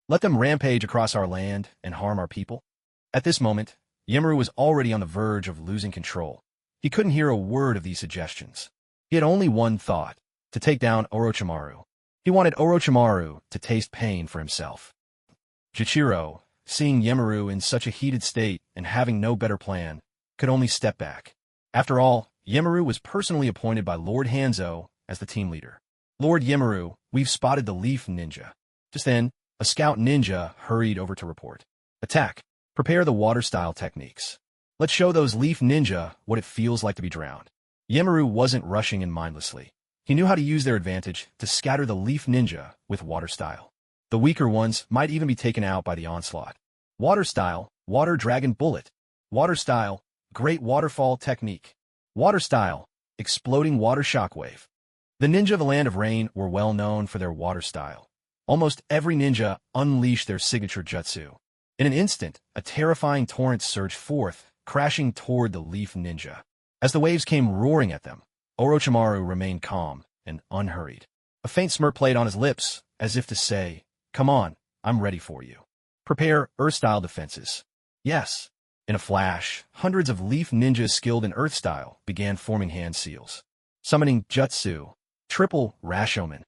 Let them rampage across our land and harm our people? At this moment, Yamaru was already on the verge of losing control. He couldn't hear a word of these suggestions. He had only one thought, to take down Orochimaru. He wanted Orochimaru to taste pain for himself. Juichiro, seeing Yemaru in such a heated state and having no better plan, could only step back. After all, Yemaru was personally appointed by Lord Hanzo as the team leader. Lord Yemaru, we've spotted the Leaf Ninja. Just then, a scout ninja hurried over to report. Attack. Prepare the water-style techniques. Let's show those Leaf Ninja what it feels like to be drowned. Yemaru wasn't rushing in mindlessly. He knew how to use their advantage to scatter the Leaf Ninja with water style. The weaker ones might even be taken out by the onslaught. Water style, Water Dragon Bullet. Water style, Great Waterfall Technique. Water style, Exploding Water Shockwave. The ninja of the Land of Rain were well known for their water style. Almost every ninja unleashed their signature jutsu. In an instant, a terrifying torrent surged forth, crashing toward the Leaf Ninja. As the waves came roaring at them, Orochimaru remained calm and unhurried. A faint smirk played on his lips, as if to say, "Come on, I'm ready for you. Prepare Earth-style defenses." Yes. In a flash, hundreds of Leaf Ninjas skilled in Earth-style began forming hand seals. Summoning jutsu, triple Rashomon.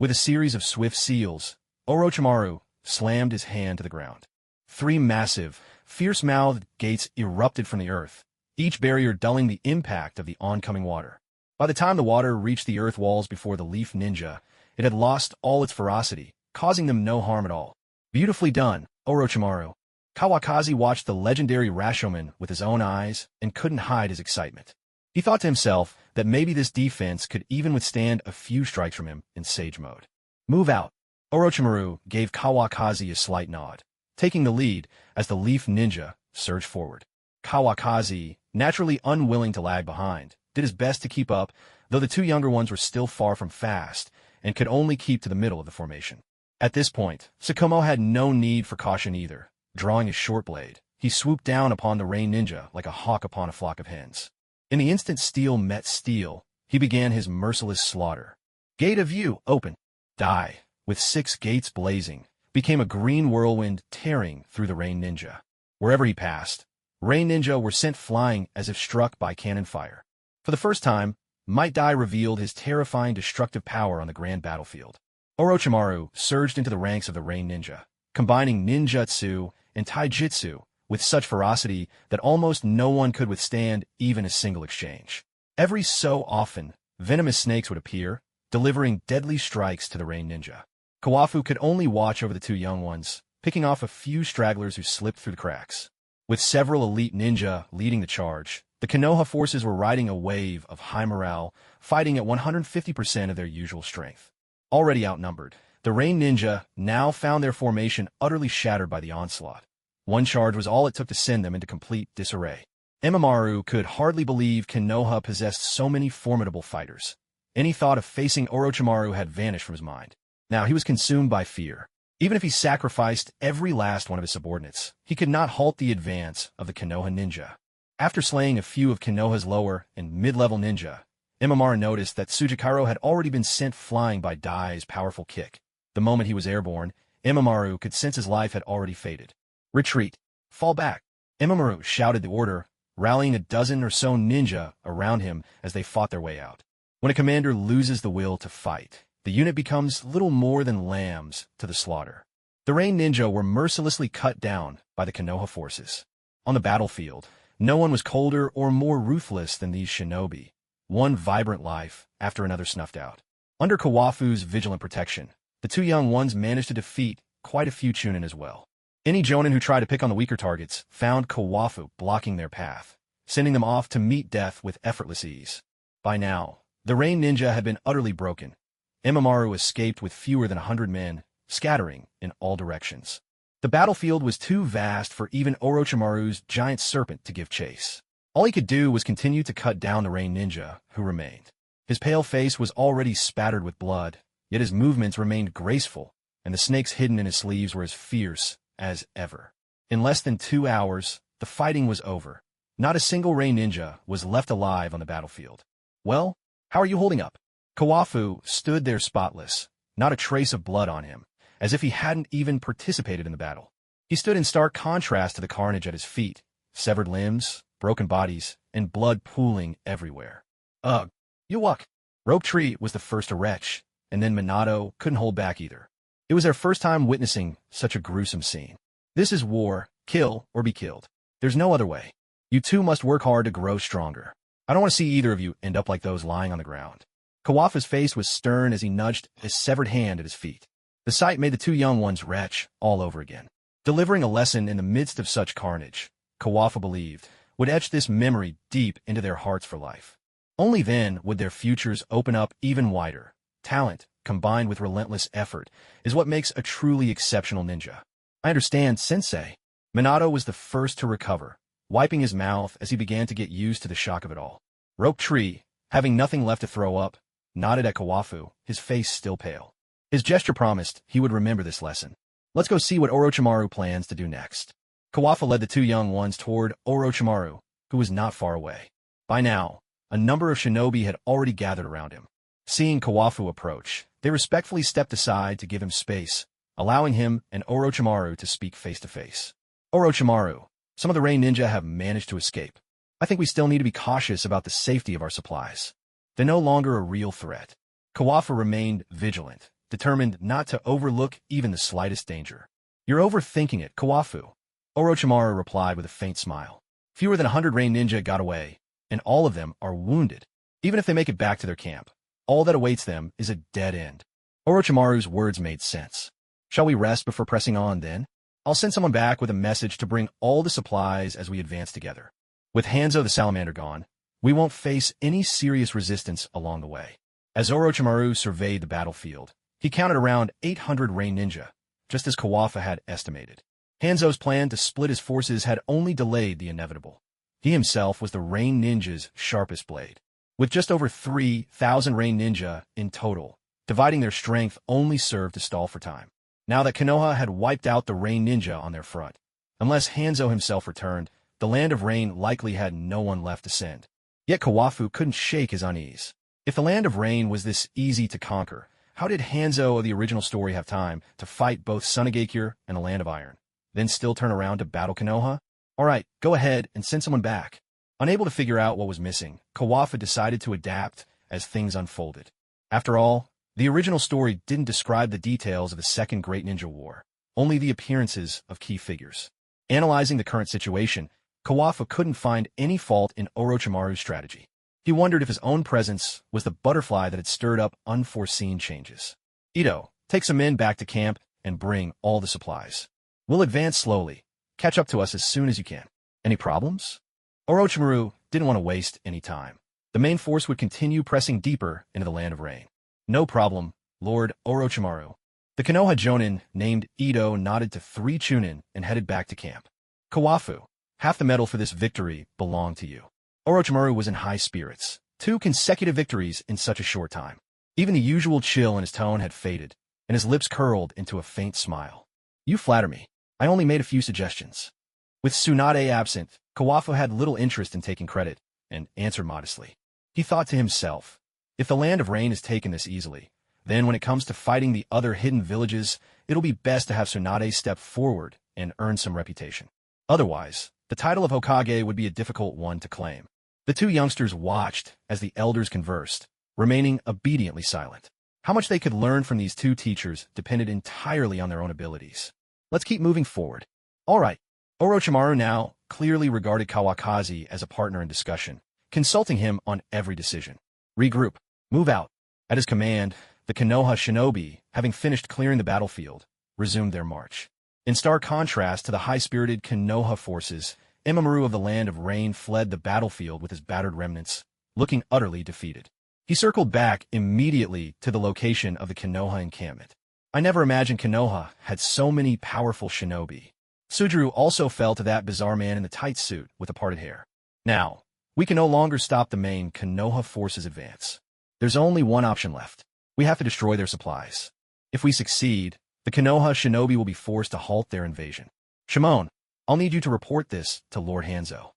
With a series of swift seals, Orochimaru slammed his hand to the ground. 3 massive, fierce-mouthed gates erupted from the earth, each barrier dulling the impact of the oncoming water. By the time the water reached the earth walls before the Leaf Ninja, it had lost all its ferocity, causing them no harm at all. Beautifully done, Orochimaru. Kawakaki watched the legendary Rashomon with his own eyes and couldn't hide his excitement. He thought to himself that maybe this defense could even withstand a few strikes from him in Sage Mode. Move out. Orochimaru gave Kawakaki a slight nod, taking the lead as the Leaf Ninja surged forward. Kawakaki, naturally unwilling to lag behind, did his best to keep up, though the 2 younger ones were still far from fast and could only keep to the middle of the formation. At this point, Sukumo had no need for caution either. Drawing his short blade, he swooped down upon the Rain Ninja like a hawk upon a flock of hens. In the instant steel met steel, he began his merciless slaughter. Gate of View open. Die, with 6 gates blazing, became a green whirlwind tearing through the Rain Ninja. Wherever he passed, Rain Ninja were sent flying as if struck by cannon fire. For the first time, Might Dai revealed his terrifying destructive power on the grand battlefield. Orochimaru surged into the ranks of the Rain Ninja, combining ninjutsu and taijutsu with such ferocity that almost no one could withstand even a single exchange. Every so often, venomous snakes would appear, delivering deadly strikes to the Rain Ninja. Kawafu could only watch over the 2 young ones, picking off a few stragglers who slipped through the cracks. With several elite ninja leading the charge, the Konoha forces were riding a wave of high morale, fighting at 150% of their usual strength. Already outnumbered, the Rain Ninja now found their formation utterly shattered by the onslaught. One charge was all it took to send them into complete disarray. Imamaru could hardly believe Konoha possessed so many formidable fighters. Any thought of facing Orochimaru had vanished from his mind. Now he was consumed by fear. Even if he sacrificed every last one of his subordinates, he could not halt the advance of the Konoha ninja. After slaying a few of Konoha's lower and mid-level ninja, Imamaru noticed that Tsujikaro had already been sent flying by Dai's powerful kick. The moment he was airborne, Imamaru could sense his life had already faded. Retreat. Fall back. Imamaru shouted the order, rallying a dozen or so ninja around him as they fought their way out. When a commander loses the will to fight, the unit becomes little more than lambs to the slaughter. The Rain Ninja were mercilessly cut down by the Konoha forces. On the battlefield, no one was colder or more ruthless than these shinobi, one vibrant life after another snuffed out. Under Kawafu's vigilant protection, the 2 young ones managed to defeat quite a few Chunin as well. Any Jonin who tried to pick on the weaker targets found Kawafu blocking their path, sending them off to meet death with effortless ease. By now, the Rain Ninja had been utterly broken. Imamaru escaped with fewer than 100 men, scattering in all directions. The battlefield was too vast for even Orochimaru's giant serpent to give chase. All he could do was continue to cut down the Rain Ninja who remained. His pale face was already spattered with blood, yet his movements remained graceful, and the snakes hidden in his sleeves were as fierce as ever. In less than 2 hours, the fighting was over. Not a single Rain Ninja was left alive on the battlefield. Well, how are you holding up? Kawafu stood there spotless, not a trace of blood on him, as if he hadn't even participated in the battle. He stood in stark contrast to the carnage at his feet, severed limbs, broken bodies, and blood pooling everywhere. Ugh, you walk. Rope Tree was the first to retch, and then Minato couldn't hold back either. It was their first time witnessing such a gruesome scene. This is war, kill or be killed. There's no other way. You two must work hard to grow stronger. I don't want to see either of you end up like those lying on the ground. Kawafu's face was stern as he nudged his severed hand at his feet. The sight made the two young ones retch all over again. Delivering a lesson in the midst of such carnage, Kawafu believed, would etch this memory deep into their hearts for life. Only then would their futures open up even wider. Talent, combined with relentless effort, is what makes a truly exceptional ninja. I understand, Sensei. Minato was the first to recover, wiping his mouth as he began to get used to the shock of it all. Rope Tree, having nothing left to throw up, nodded at Kawafu, his face still pale. His gesture promised he would remember this lesson. Let's go see what Orochimaru plans to do next. Kawafu led the two young ones toward Orochimaru, who was not far away. By now, a number of shinobi had already gathered around him. Seeing Kawafu approach, they respectfully stepped aside to give him space, allowing him and Orochimaru to speak face-to-face. Orochimaru, some of the Rain Ninja have managed to escape. I think we still need to be cautious about the safety of our supplies. They're no longer a real threat. Kawafu remained vigilant, determined not to overlook even the slightest danger. You're overthinking it, Kawafu. Orochimaru replied with a faint smile. Fewer than 100 Rain Ninja got away, and all of them are wounded. Even if they make it back to their camp, all that awaits them is a dead end. Orochimaru's words made sense. Shall we rest before pressing on, then? I'll send someone back with a message to bring all the supplies as we advance together. With Hanzo the Salamander gone, we won't face any serious resistance along the way. As Orochimaru surveyed the battlefield, he counted around 800 Rain Ninja, just as Kawafu had estimated. Hanzo's plan to split his forces had only delayed the inevitable. He himself was the Rain Ninja's sharpest blade. With just over 3,000 Rain Ninja in total, dividing their strength only served to stall for time. Now that Konoha had wiped out the Rain Ninja on their front, unless Hanzo himself returned, the Land of Rain likely had no one left to send. Yet Kawafu couldn't shake his unease. If the Land of Rain was this easy to conquer, how did Hanzo of the original story have time to fight both Tsunade and the Land of Iron, then still turn around to battle Konoha? All right, go ahead and send someone back. Unable to figure out what was missing, Kawafu decided to adapt as things unfolded. After all, the original story didn't describe the details of the Second Great Ninja War, only the appearances of key figures. Analyzing the current situation, Kawafu couldn't find any fault in Orochimaru's strategy. He wondered if his own presence was the butterfly that had stirred up unforeseen changes. Ito, take some men back to camp and bring all the supplies. We'll advance slowly. Catch up to us as soon as you can. Any problems? Orochimaru didn't want to waste any time. The main force would continue pressing deeper into the Land of Rain. No problem, Lord Orochimaru. The Konoha Jonin named Ito nodded to 3 Chunin and headed back to camp. Kawafu, half the medal for this victory belonged to you. Orochimaru was in high spirits. 2 consecutive victories in such a short time. Even the usual chill in his tone had faded, and his lips curled into a faint smile. You flatter me. I only made a few suggestions. With Tsunade absent, Kawafu had little interest in taking credit, and answered modestly. He thought to himself, if the Land of Rain is taken this easily, then when it comes to fighting the other hidden villages, it'll be best to have Tsunade step forward and earn some reputation. Otherwise, the title of Hokage would be a difficult one to claim. The 2 youngsters watched as the elders conversed, remaining obediently silent. How much they could learn from these 2 teachers depended entirely on their own abilities. Let's keep moving forward. All right. Orochimaru now clearly regarded Kawakaki as a partner in discussion, consulting him on every decision. Regroup. Move out. At his command, the Konoha shinobi, having finished clearing the battlefield, resumed their march. In stark contrast to the high-spirited Konoha forces, Imamaru of the Land of Rain fled the battlefield with his battered remnants, looking utterly defeated. He circled back immediately to the location of the Konoha encampment. I never imagined Konoha had so many powerful shinobi. Sujuru also fell to that bizarre man in the tight suit with the parted hair. Now, we can no longer stop the main Konoha force's advance. There's only one option left. We have to destroy their supplies. If we succeed, the Konoha shinobi will be forced to halt their invasion. Shimon, I'll need you to report this to Lord Hanzo.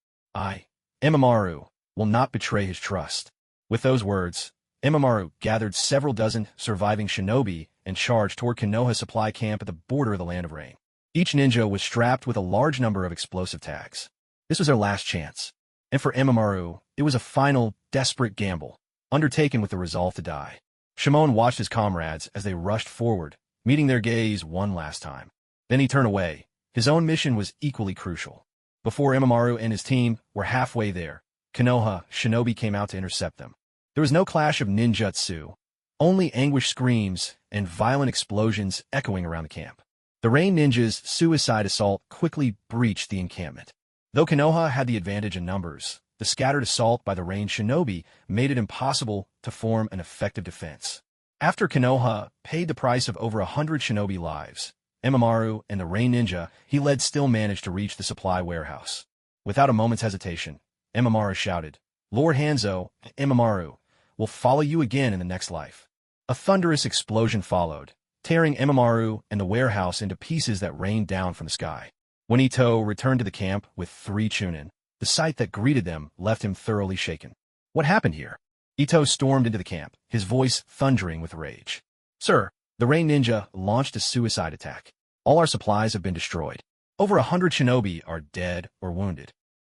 Imamaru, will not betray his trust. With those words, Imamaru gathered several dozen surviving shinobi and charged toward Konoha's supply camp at the border of the Land of Rain. Each ninja was strapped with a large number of explosive tags. This was their last chance. And for Imamaru, it was a final, desperate gamble, undertaken with the resolve to die. Shimon watched his comrades as they rushed forward, meeting their gaze one last time. Then he turned away, His own mission was equally crucial. Before Imamaru and his team were halfway there, Konoha shinobi came out to intercept them. There was no clash of ninjutsu, only anguished screams and violent explosions echoing around the camp. The Rain Ninjas' suicide assault quickly breached the encampment. Though Konoha had the advantage in numbers, the scattered assault by the Rain shinobi made it impossible to form an effective defense. After Konoha paid the price of over 100 shinobi lives, Imamaru and the Rain Ninja he led still managed to reach the supply warehouse. Without a moment's hesitation, Imamaru shouted, "Lord Hanzo, Imamaru will follow you again in the next life." A thunderous explosion followed, tearing Imamaru and the warehouse into pieces that rained down from the sky. When Mito returned to the camp with 3 Chunin, the sight that greeted them left him thoroughly shaken. What happened here? Mito stormed into the camp, his voice thundering with rage. "Sir, the Rain Ninja launched a suicide attack. All our supplies have been destroyed. Over 100 shinobi are dead or wounded."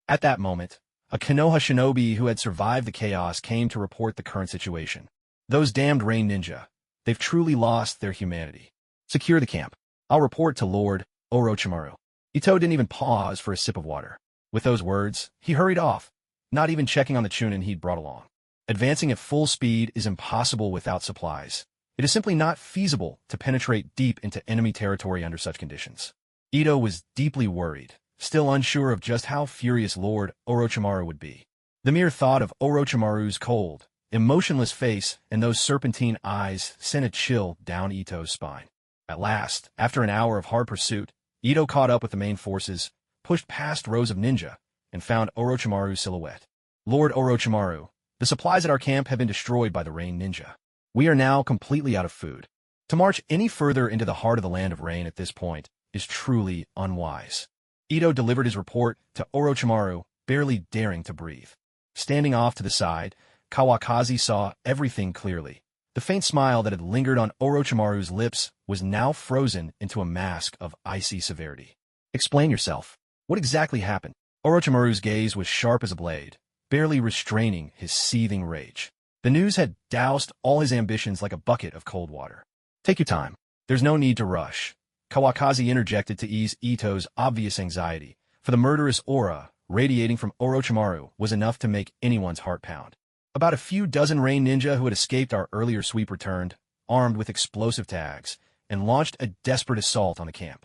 At that moment, a Konoha shinobi who had survived the chaos came to report the current situation. "Those damned Rain Ninja. They've truly lost their humanity. Secure the camp. I'll report to Lord Orochimaru." Mito didn't even pause for a sip of water. With those words, he hurried off, not even checking on the Chunin he'd brought along. Advancing at full speed is impossible without supplies. It is simply not feasible to penetrate deep into enemy territory under such conditions. Ito was deeply worried, still unsure of just how furious Lord Orochimaru would be. The mere thought of Orochimaru's cold, emotionless face and those serpentine eyes sent a chill down Ito's spine. At last, after an hour of hard pursuit, Ito caught up with the main forces, pushed past rows of ninja, and found Orochimaru's silhouette. "Lord Orochimaru, the supplies at our camp have been destroyed by the Rain Ninja. We are now completely out of food. To march any further into the heart of the land of rain at this point is truly unwise." Ito delivered his report to Orochimaru, barely daring to breathe. Standing off to the side, Kawakaki saw everything clearly. The faint smile that had lingered on Orochimaru's lips was now frozen into a mask of icy severity. "Explain yourself. What exactly happened?" Orochimaru's gaze was sharp as a blade, barely restraining his seething rage. The news had doused all his ambitions like a bucket of cold water. "Take your time. There's no need to rush." Kawakaki interjected to ease Ito's obvious anxiety, for the murderous aura radiating from Orochimaru was enough to make anyone's heart pound. About a few dozen Rain Ninja who had escaped our earlier sweep returned, armed with explosive tags, and launched a desperate assault on the camp.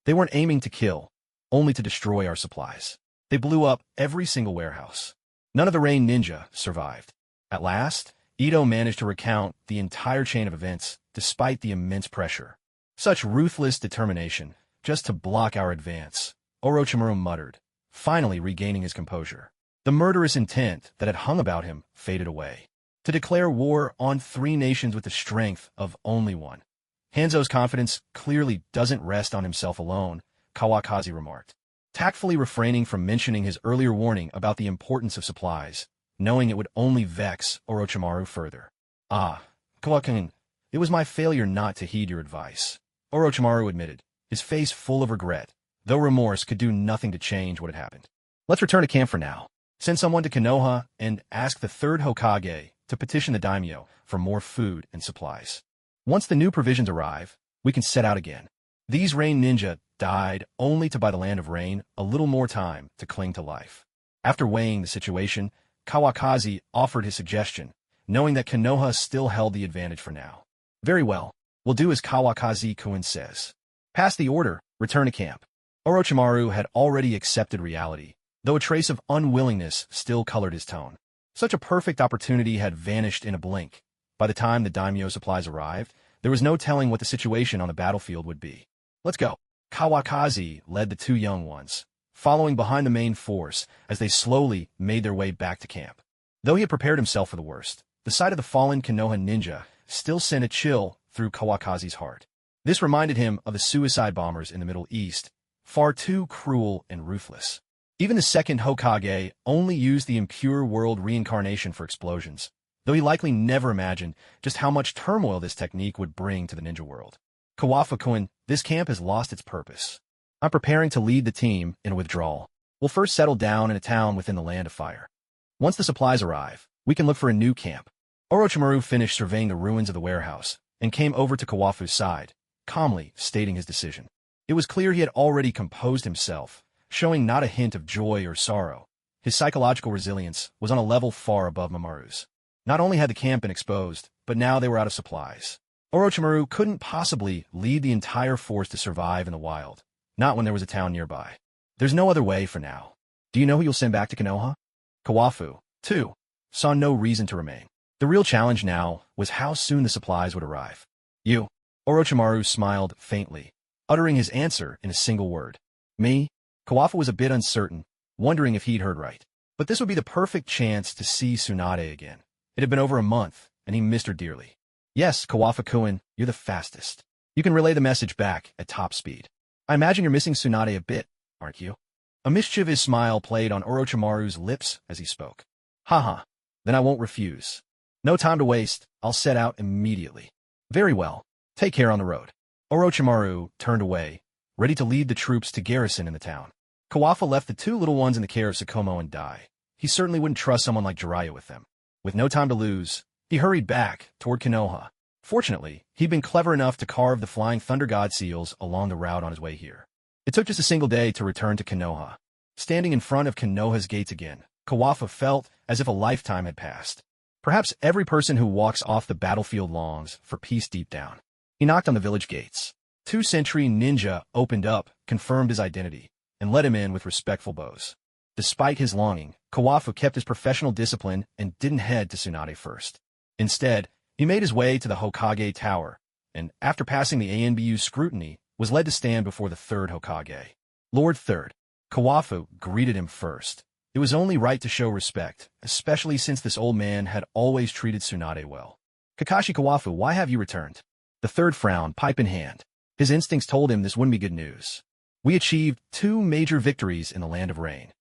They weren't aiming to kill, only to destroy our supplies. They blew up every single warehouse. None of the Rain Ninja survived. At last, Ito managed to recount the entire chain of events, despite the immense pressure. "Such ruthless determination, just to block our advance," Orochimaru muttered, finally regaining his composure. The murderous intent that had hung about him faded away. To declare war on 3 nations with the strength of only one. Hanzo's confidence clearly doesn't rest on himself alone, Kawakaki remarked, tactfully refraining from mentioning his earlier warning about the importance of supplies, knowing it would only vex Orochimaru further. "Ah, Kawakaki, it was my failure not to heed your advice," Orochimaru admitted, his face full of regret, though remorse could do nothing to change what had happened. "Let's return to camp for now. Send someone to Konoha and ask the 3rd Hokage to petition the daimyo for more food and supplies. Once the new provisions arrive, we can set out again." These Rain Ninja died only to buy the Land of Rain a little more time to cling to life. After weighing the situation, Kawakaki offered his suggestion, knowing that Konoha still held the advantage for now. "Very well, we'll do as Kawakaki-kun says. Pass the order, return to camp." Orochimaru had already accepted reality, though a trace of unwillingness still colored his tone. Such a perfect opportunity had vanished in a blink. By the time the daimyo supplies arrived, there was no telling what the situation on the battlefield would be. "Let's go." Kawakaki led the 2 young ones, following behind the main force as they slowly made their way back to camp. Though he had prepared himself for the worst, the sight of the fallen Konoha ninja still sent a chill through Kawakazi's heart. This reminded him of the suicide bombers in the Middle East, far too cruel and ruthless. Even the 2nd Hokage only used the impure world reincarnation for explosions, though he likely never imagined just how much turmoil this technique would bring to the ninja world. "Kawakaki, this camp has lost its purpose. I'm preparing to lead the team in a withdrawal. We'll first settle down in a town within the Land of Fire. Once the supplies arrive, we can look for a new camp." Orochimaru finished surveying the ruins of the warehouse and came over to Kawafu's side, calmly stating his decision. It was clear he had already composed himself, showing not a hint of joy or sorrow. His psychological resilience was on a level far above Mamoru's. Not only had the camp been exposed, but now they were out of supplies. Orochimaru couldn't possibly lead the entire force to survive in the wild, not when there was a town nearby. There's no other way for now. Do you know who you'll send back to Konoha? Kawafu, too, saw no reason to remain. The real challenge now was how soon the supplies would arrive. You. Orochimaru smiled faintly, uttering his answer in a single word. Me? Kawafu was a bit uncertain, wondering if he'd heard right. But this would be the perfect chance to see Tsunade again. It had been over a month, and he missed her dearly. Yes, Kawafu-kun, you're the fastest. You can relay the message back at top speed. I imagine you're missing Tsunade a bit, aren't you? A mischievous smile played on Orochimaru's lips as he spoke. Haha, then I won't refuse. No time to waste, I'll set out immediately. Very well, take care on the road. Orochimaru turned away, ready to lead the troops to garrison in the town. Kawafu left the two little ones in the care of Sukumo and Dai. He certainly wouldn't trust someone like Jiraiya with them. With no time to lose, he hurried back toward Konoha. Fortunately, he'd been clever enough to carve the flying thunder god seals along the route on his way here. It took just a single day to return to Konoha. Standing in front of Konoha's gates again, Kawafu felt as if a lifetime had passed. Perhaps every person who walks off the battlefield longs for peace deep down. He knocked on the village gates. 2-sentry ninja opened up, confirmed his identity, and let him in with respectful bows. Despite his longing, Kawafu kept his professional discipline and didn't head to Tsunade first. Instead, he made his way to the Hokage Tower, and after passing the ANBU's scrutiny, was led to stand before the third Hokage. Lord Third. Kawafu greeted him first. It was only right to show respect, especially since this old man had always treated Tsunade well. Kakashi Kawafu, why have you returned? The third frowned, pipe in hand. His instincts told him this wouldn't be good news. We achieved 2 major victories in the Land of Rain,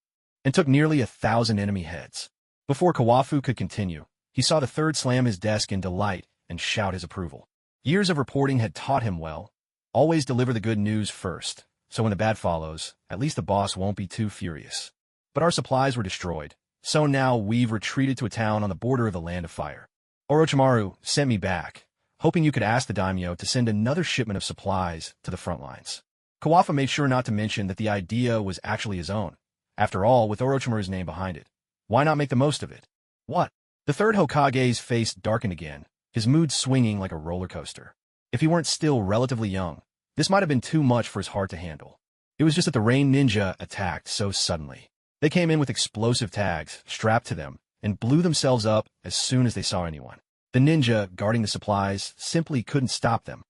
and took nearly 1,000 enemy heads. Before Kawafu could continue, he saw the third slam his desk in delight and shout his approval. Years of reporting had taught him well. Always deliver the good news first, so when the bad follows, at least the boss won't be too furious. But our supplies were destroyed, so now we've retreated to a town on the border of the Land of Fire. Orochimaru sent me back, hoping you could ask the daimyo to send another shipment of supplies to the front lines. Kawafu made sure not to mention that the idea was actually his own. After all, with Orochimaru's name behind it, why not make the most of it? What? The third Hokage's face darkened again, his mood swinging like a roller coaster. If he weren't still relatively young, this might have been too much for his heart to handle. It was just that the Rain Ninja attacked so suddenly. They came in with explosive tags strapped to them and blew themselves up as soon as they saw anyone. The ninja guarding the supplies simply couldn't stop them.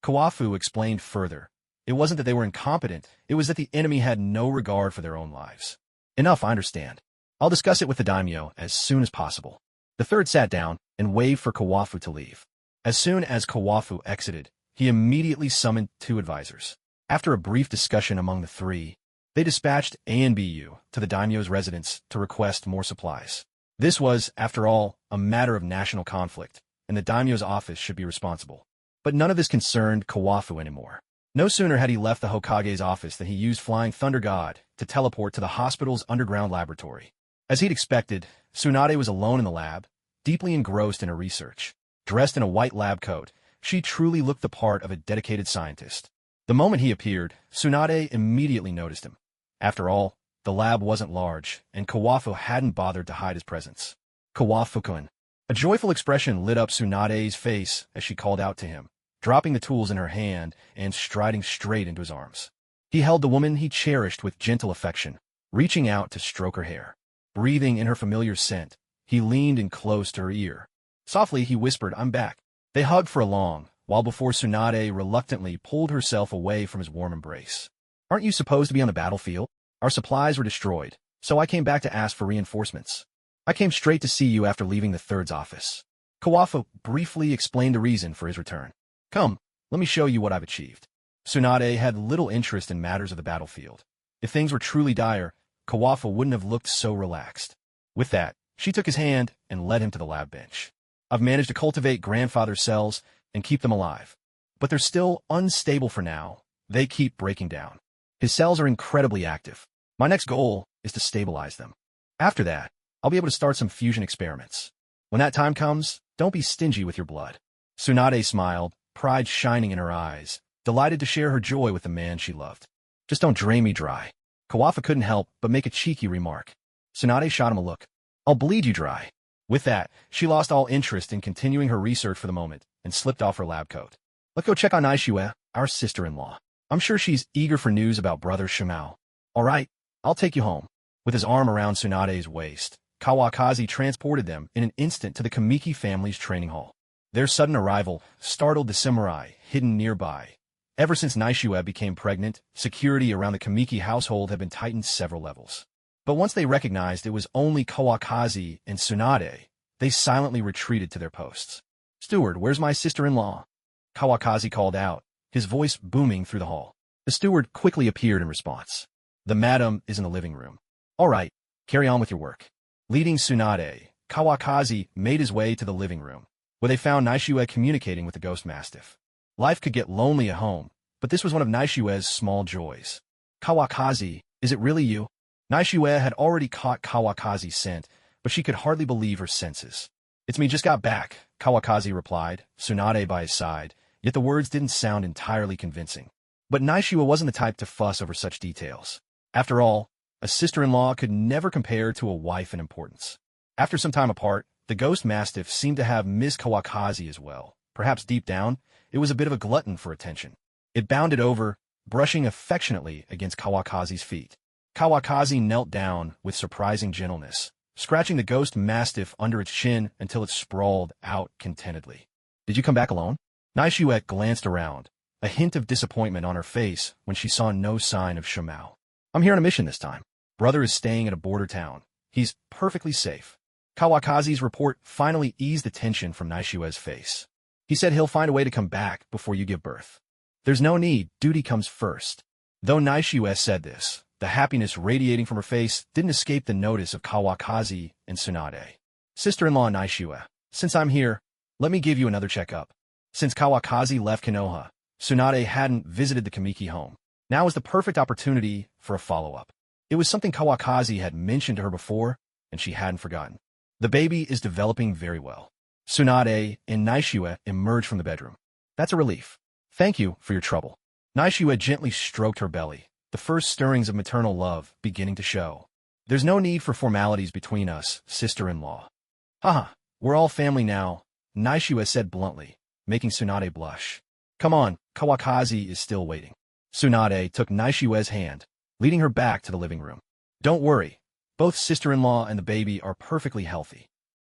Kawafu explained further. It wasn't that they were incompetent, it was that the enemy had no regard for their own lives. Enough, I understand. I'll discuss it with the daimyo as soon as possible. The third sat down and waved for Kawafu to leave. As soon as Kawafu exited, he immediately summoned 2 advisors. After a brief discussion among the 3, they dispatched ANBU to the daimyo's residence to request more supplies. This was, after all, a matter of national conflict, and the daimyo's office should be responsible. But none of this concerned Kawafu anymore. No sooner had he left the Hokage's office than he used Flying Thunder God to teleport to the hospital's underground laboratory. As he'd expected, Tsunade was alone in the lab, deeply engrossed in her research. Dressed in a white lab coat, she truly looked the part of a dedicated scientist. The moment he appeared, Tsunade immediately noticed him. After all, the lab wasn't large, and Kawafu hadn't bothered to hide his presence. Kawafu-kun. A joyful expression lit up Tsunade's face as she called out to him, dropping the tools in her hand and striding straight into his arms. He held the woman he cherished with gentle affection, reaching out to stroke her hair. Breathing in her familiar scent, he leaned in close to her ear. Softly, he whispered, "I'm back." They hugged for a long while before Tsunade reluctantly pulled herself away from his warm embrace. "Aren't you supposed to be on the battlefield? Our supplies were destroyed, so I came back to ask for reinforcements. I came straight to see you after leaving the third's office." Kawafu briefly explained the reason for his return. "Come, let me show you what I've achieved." Tsunade had little interest in matters of the battlefield. If things were truly dire, Kawafu wouldn't have looked so relaxed. With that, she took his hand and led him to the lab bench. "I've managed to cultivate grandfather's cells and keep them alive. But they're still unstable for now. They keep breaking down. His cells are incredibly active. My next goal is to stabilize them. After that, I'll be able to start some fusion experiments. When that time comes, don't be stingy with your blood." Tsunade smiled, pride shining in her eyes, delighted to share her joy with the man she loved. Just don't drain me dry. Kawafa couldn't help but make a cheeky remark. Tsunade shot him a look. I'll bleed you dry. With that, she lost all interest in continuing her research for the moment and slipped off her lab coat. Let's go check on Naishue, our sister-in-law. I'm sure she's eager for news about brother Shimao. All right, I'll take you home. With his arm around Tsunade's waist, Kawakazi transported them in an instant to the Kamiki family's training hall. Their sudden arrival startled the samurai hidden nearby. Ever since Naishue became pregnant, security around the Kamiki household had been tightened several levels. But once they recognized it was only Kawakazi and Tsunade, they silently retreated to their posts. Steward, where's my sister-in-law? Kawakazi called out, his voice booming through the hall. The steward quickly appeared in response. The madam is in the living room. All right, carry on with your work. Leading Tsunade, Kawakazi made his way to the living room, where they found Naishue communicating with the ghost mastiff. Life could get lonely at home, but this was one of Naishue's small joys. Kawakazi, is it really you? Naishue had already caught Kawakazi's scent, but she could hardly believe her senses. It's me, just got back, Kawakazi replied, Tsunade by his side, yet the words didn't sound entirely convincing. But Naishue wasn't the type to fuss over such details. After all, a sister-in-law could never compare to a wife in importance. After some time apart, the ghost mastiff seemed to have Ms. Kawakazi as well. Perhaps deep down, it was a bit of a glutton for attention. It bounded over, brushing affectionately against Kawakazi's feet. Kawakazi knelt down with surprising gentleness, scratching the ghost mastiff under its chin until it sprawled out contentedly. Did you come back alone? Naishue glanced around, a hint of disappointment on her face when she saw no sign of Shimao. I'm here on a mission this time. Brother is staying at a border town. He's perfectly safe. Kawakazi's report finally eased the tension from Naishue's face. He said he'll find a way to come back before you give birth. There's no need, duty comes first. Though Naishue said this, the happiness radiating from her face didn't escape the notice of Kawakazi and Tsunade. Sister-in-law Naishue, since I'm here, let me give you another checkup. Since Kawakazi left Konoha, Tsunade hadn't visited the Kamiki home. Now was the perfect opportunity for a follow-up. It was something Kawakazi had mentioned to her before, and she hadn't forgotten. The baby is developing very well. Tsunade and Naishue emerged from the bedroom. That's a relief. Thank you for your trouble. Naishue gently stroked her belly, the first stirrings of maternal love beginning to show. There's no need for formalities between us, sister-in-law. Haha, we're all family now, Naishue said bluntly, making Tsunade blush. Come on, Kawakazi is still waiting. Tsunade took Naishue's hand, leading her back to the living room. Don't worry, both sister-in-law and the baby are perfectly healthy.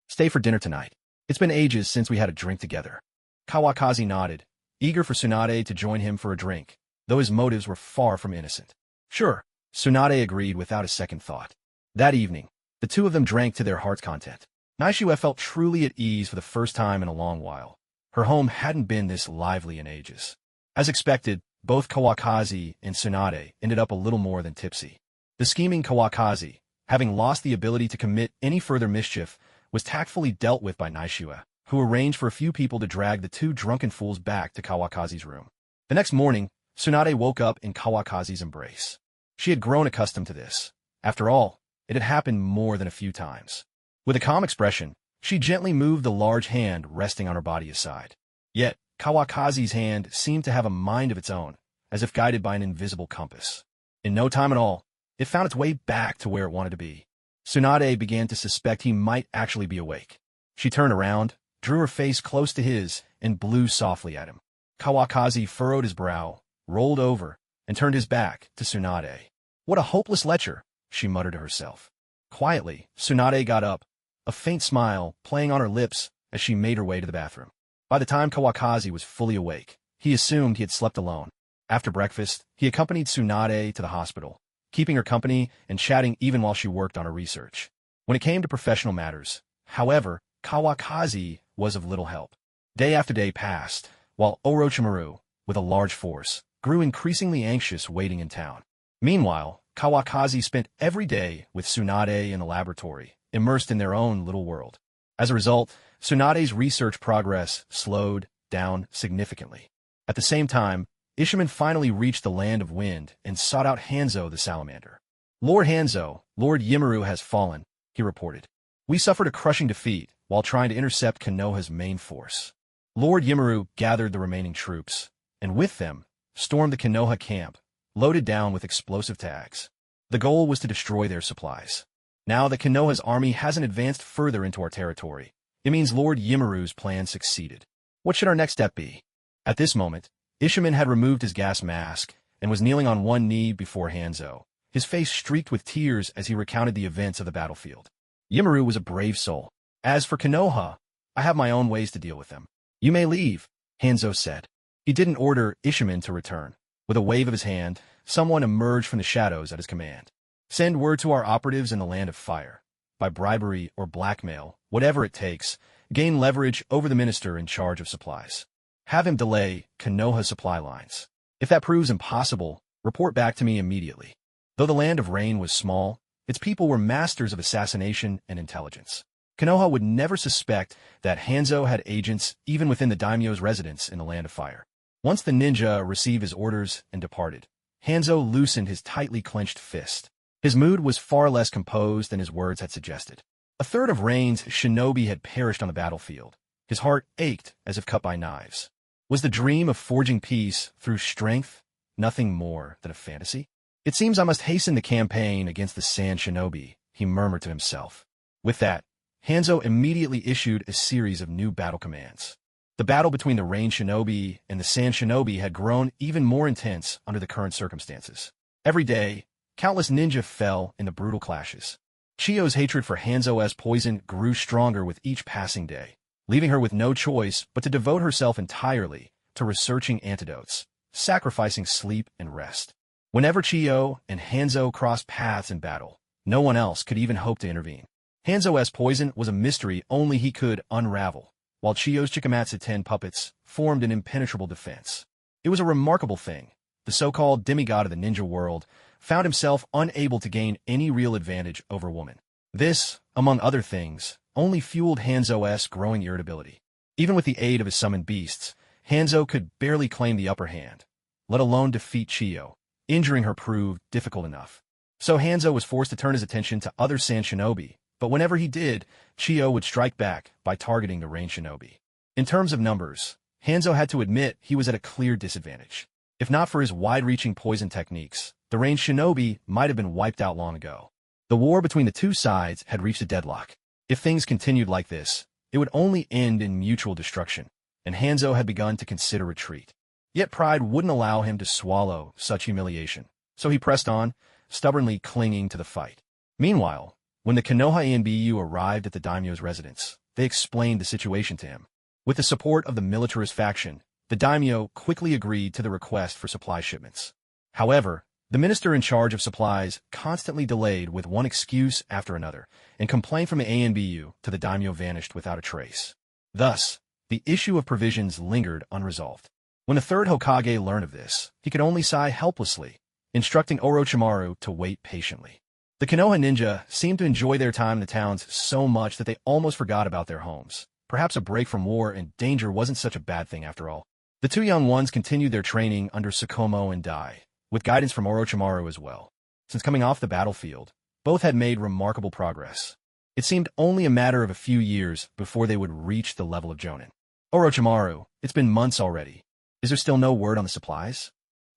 Stay for dinner tonight. It's been ages since we had a drink together. Kawakazi nodded, eager for Tsunade to join him for a drink, though his motives were far from innocent. Sure, Tsunade agreed without a second thought. That evening, the two of them drank to their heart's content. Naishue felt truly at ease for the first time in a long while. Her home hadn't been this lively in ages. As expected, both Kawakazi and Tsunade ended up a little more than tipsy. The scheming Kawakazi, having lost the ability to commit any further mischief, was tactfully dealt with by Naishue, who arranged for a few people to drag the two drunken fools back to Kawakazi's room. The next morning, Tsunade woke up in Kawakazi's embrace. She had grown accustomed to this. After all, it had happened more than a few times. With a calm expression, she gently moved the large hand resting on her body aside. Yet, Kawakazi's hand seemed to have a mind of its own, as if guided by an invisible compass. In no time at all, it found its way back to where it wanted to be. Tsunade began to suspect he might actually be awake. She turned around, drew her face close to his, and blew softly at him. Kawakazi furrowed his brow, rolled over, and turned his back to Tsunade. What a hopeless lecher, she muttered to herself. Quietly, Tsunade got up, a faint smile playing on her lips as she made her way to the bathroom. By the time Kawakazi was fully awake, he assumed he had slept alone. After breakfast, he accompanied Tsunade to the hospital, keeping her company and chatting even while she worked on her research. When it came to professional matters, however, Kawakazi was of little help. Day after day passed, while Orochimaru, with a large force, grew increasingly anxious waiting in town. Meanwhile, Kawakazi spent every day with Tsunade in the laboratory, immersed in their own little world. As a result, Tsunade's research progress slowed down significantly. At the same time, Ishiman finally reached the Land of Wind and sought out Hanzo the Salamander. Lord Hanzo, Lord Yimaru has fallen, he reported. We suffered a crushing defeat while trying to intercept Konoha's main force. Lord Yimaru gathered the remaining troops, and with them, stormed the Konoha camp, loaded down with explosive tags. The goal was to destroy their supplies. Now that Konoha's army hasn't advanced further into our territory, it means Lord Yimaru's plan succeeded. What should our next step be? At this moment, Ishimin had removed his gas mask and was kneeling on one knee before Hanzo, his face streaked with tears as he recounted the events of the battlefield. Yimaru was a brave soul. As for Konoha, I have my own ways to deal with them. You may leave, Hanzo said. He didn't order Ishimin to return. With a wave of his hand, someone emerged from the shadows at his command. Send word to our operatives in the Land of Fire. By bribery or blackmail, whatever it takes, gain leverage over the minister in charge of supplies. Have him delay Konoha's supply lines. If that proves impossible, report back to me immediately. Though the Land of Rain was small, its people were masters of assassination and intelligence. Konoha would never suspect that Hanzo had agents even within the daimyo's residence in the Land of Fire. Once the ninja received his orders and departed, Hanzo loosened his tightly clenched fist. His mood was far less composed than his words had suggested. A third of Rain's shinobi had perished on the battlefield. His heart ached as if cut by knives. Was the dream of forging peace through strength nothing more than a fantasy? It seems I must hasten the campaign against the Sand Shinobi, he murmured to himself. With that, Hanzo immediately issued a series of new battle commands. The battle between the Rain Shinobi and the Sand Shinobi had grown even more intense under the current circumstances. Every day, countless ninja fell in the brutal clashes. Chiyo's hatred for Hanzo's poison grew stronger with each passing day, leaving her with no choice but to devote herself entirely to researching antidotes, sacrificing sleep and rest. Whenever Chiyo and Hanzo crossed paths in battle, no one else could even hope to intervene. Hanzo's poison was a mystery only he could unravel, while Chiyo's Chikamatsu 10 puppets formed an impenetrable defense. It was a remarkable thing. The so-called demigod of the ninja world found himself unable to gain any real advantage over woman. This, among other things, only fueled Hanzo's growing irritability. Even with the aid of his summoned beasts, Hanzo could barely claim the upper hand, let alone defeat Chiyo. Injuring her proved difficult enough. So Hanzo was forced to turn his attention to other Sand Shinobi, but whenever he did, Chiyo would strike back by targeting the Rain Shinobi. In terms of numbers, Hanzo had to admit he was at a clear disadvantage. If not for his wide-reaching poison techniques, the Rain Shinobi might have been wiped out long ago. The war between the two sides had reached a deadlock. If things continued like this, it would only end in mutual destruction, and Hanzo had begun to consider retreat. Yet pride wouldn't allow him to swallow such humiliation, so he pressed on, stubbornly clinging to the fight. Meanwhile, when the Konoha Anbu arrived at the daimyo's residence, they explained the situation to him. With the support of the militarist faction, the daimyo quickly agreed to the request for supply shipments. However, the minister in charge of supplies constantly delayed with one excuse after another, and complaint from the Anbu to the daimyo vanished without a trace. Thus, the issue of provisions lingered unresolved. When the third Hokage learned of this, he could only sigh helplessly, instructing Orochimaru to wait patiently. The Konoha ninja seemed to enjoy their time in the towns so much that they almost forgot about their homes. Perhaps a break from war and danger wasn't such a bad thing after all. The two young ones continued their training under Sukumo and Dai, with guidance from Orochimaru as well. Since coming off the battlefield, both had made remarkable progress. It seemed only a matter of a few years before they would reach the level of Jonin. Orochimaru, it's been months already. Is there still no word on the supplies?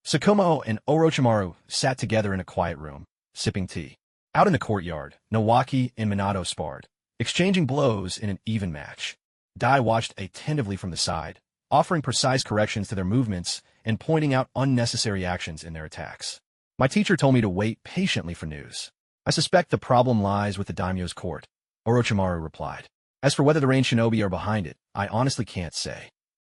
Sukumo and Orochimaru sat together in a quiet room, sipping tea. Out in the courtyard, Nawaki and Minato sparred, exchanging blows in an even match. Dai watched attentively from the side, offering precise corrections to their movements and pointing out unnecessary actions in their attacks. My teacher told me to wait patiently for news. I suspect the problem lies with the daimyo's court, Orochimaru replied. As for whether the Rain Shinobi are behind it, I honestly can't say.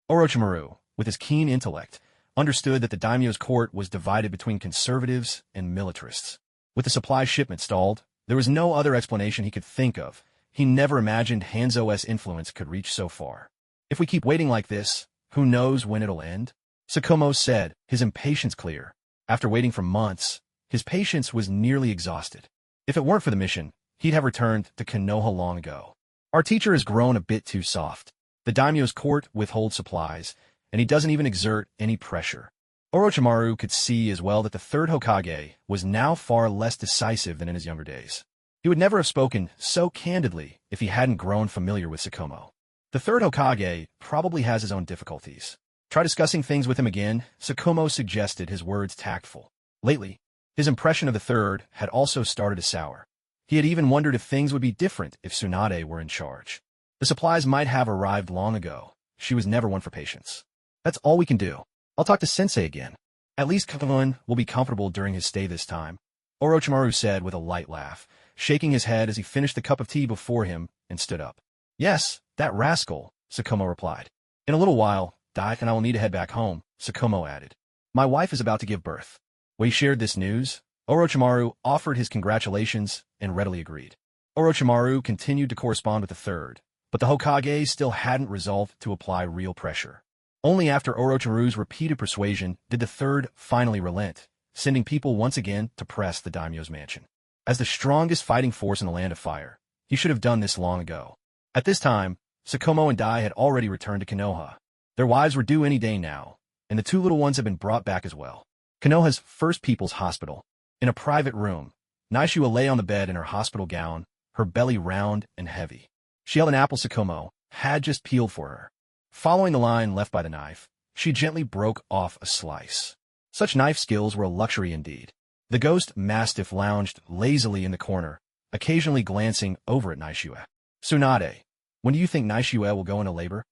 Orochimaru, with his keen intellect, understood that the daimyo's court was divided between conservatives and militarists. With the supply shipment stalled, there was no other explanation he could think of. He never imagined Hanzo's influence could reach so far. If we keep waiting like this, who knows when it'll end? Sukumo said, his impatience clear. After waiting for months, his patience was nearly exhausted. If it weren't for the mission, he'd have returned to Konoha long ago. Our teacher has grown a bit too soft. The daimyo's court withholds supplies, and he doesn't even exert any pressure. Orochimaru could see as well that the third Hokage was now far less decisive than in his younger days. He would never have spoken so candidly if he hadn't grown familiar with Sukumo. The third Hokage probably has his own difficulties. Try discussing things with him again, Sukumo suggested, his words tactful. Lately, his impression of the third had also started to sour. He had even wondered if things would be different if Tsunade were in charge. The supplies might have arrived long ago. She was never one for patience. That's all we can do. I'll talk to Sensei again. At least Kakamon will be comfortable during his stay this time, Orochimaru said with a light laugh, shaking his head as he finished the cup of tea before him and stood up. Yes, that rascal, Sukumo replied. In a little while, Dai and I will need to head back home, Sukumo added. My wife is about to give birth. When he shared this news, Orochimaru offered his congratulations and readily agreed. Orochimaru continued to correspond with the third, but the Hokage still hadn't resolved to apply real pressure. Only after Orochimaru's repeated persuasion did the third finally relent, sending people once again to press the daimyo's mansion. As the strongest fighting force in the Land of Fire, he should have done this long ago. At this time, Sukumo and Dai had already returned to Konoha. Their wives were due any day now, and the two little ones had been brought back as well. Konoha's First People's Hospital. In a private room, Naishua lay on the bed in her hospital gown, her belly round and heavy. She held an apple Sukumo had just peeled for her. Following the line left by the knife, she gently broke off a slice. Such knife skills were a luxury indeed. The ghost mastiff lounged lazily in the corner, occasionally glancing over at Naishua. Tsunade, when do you think Naishua will go into labor?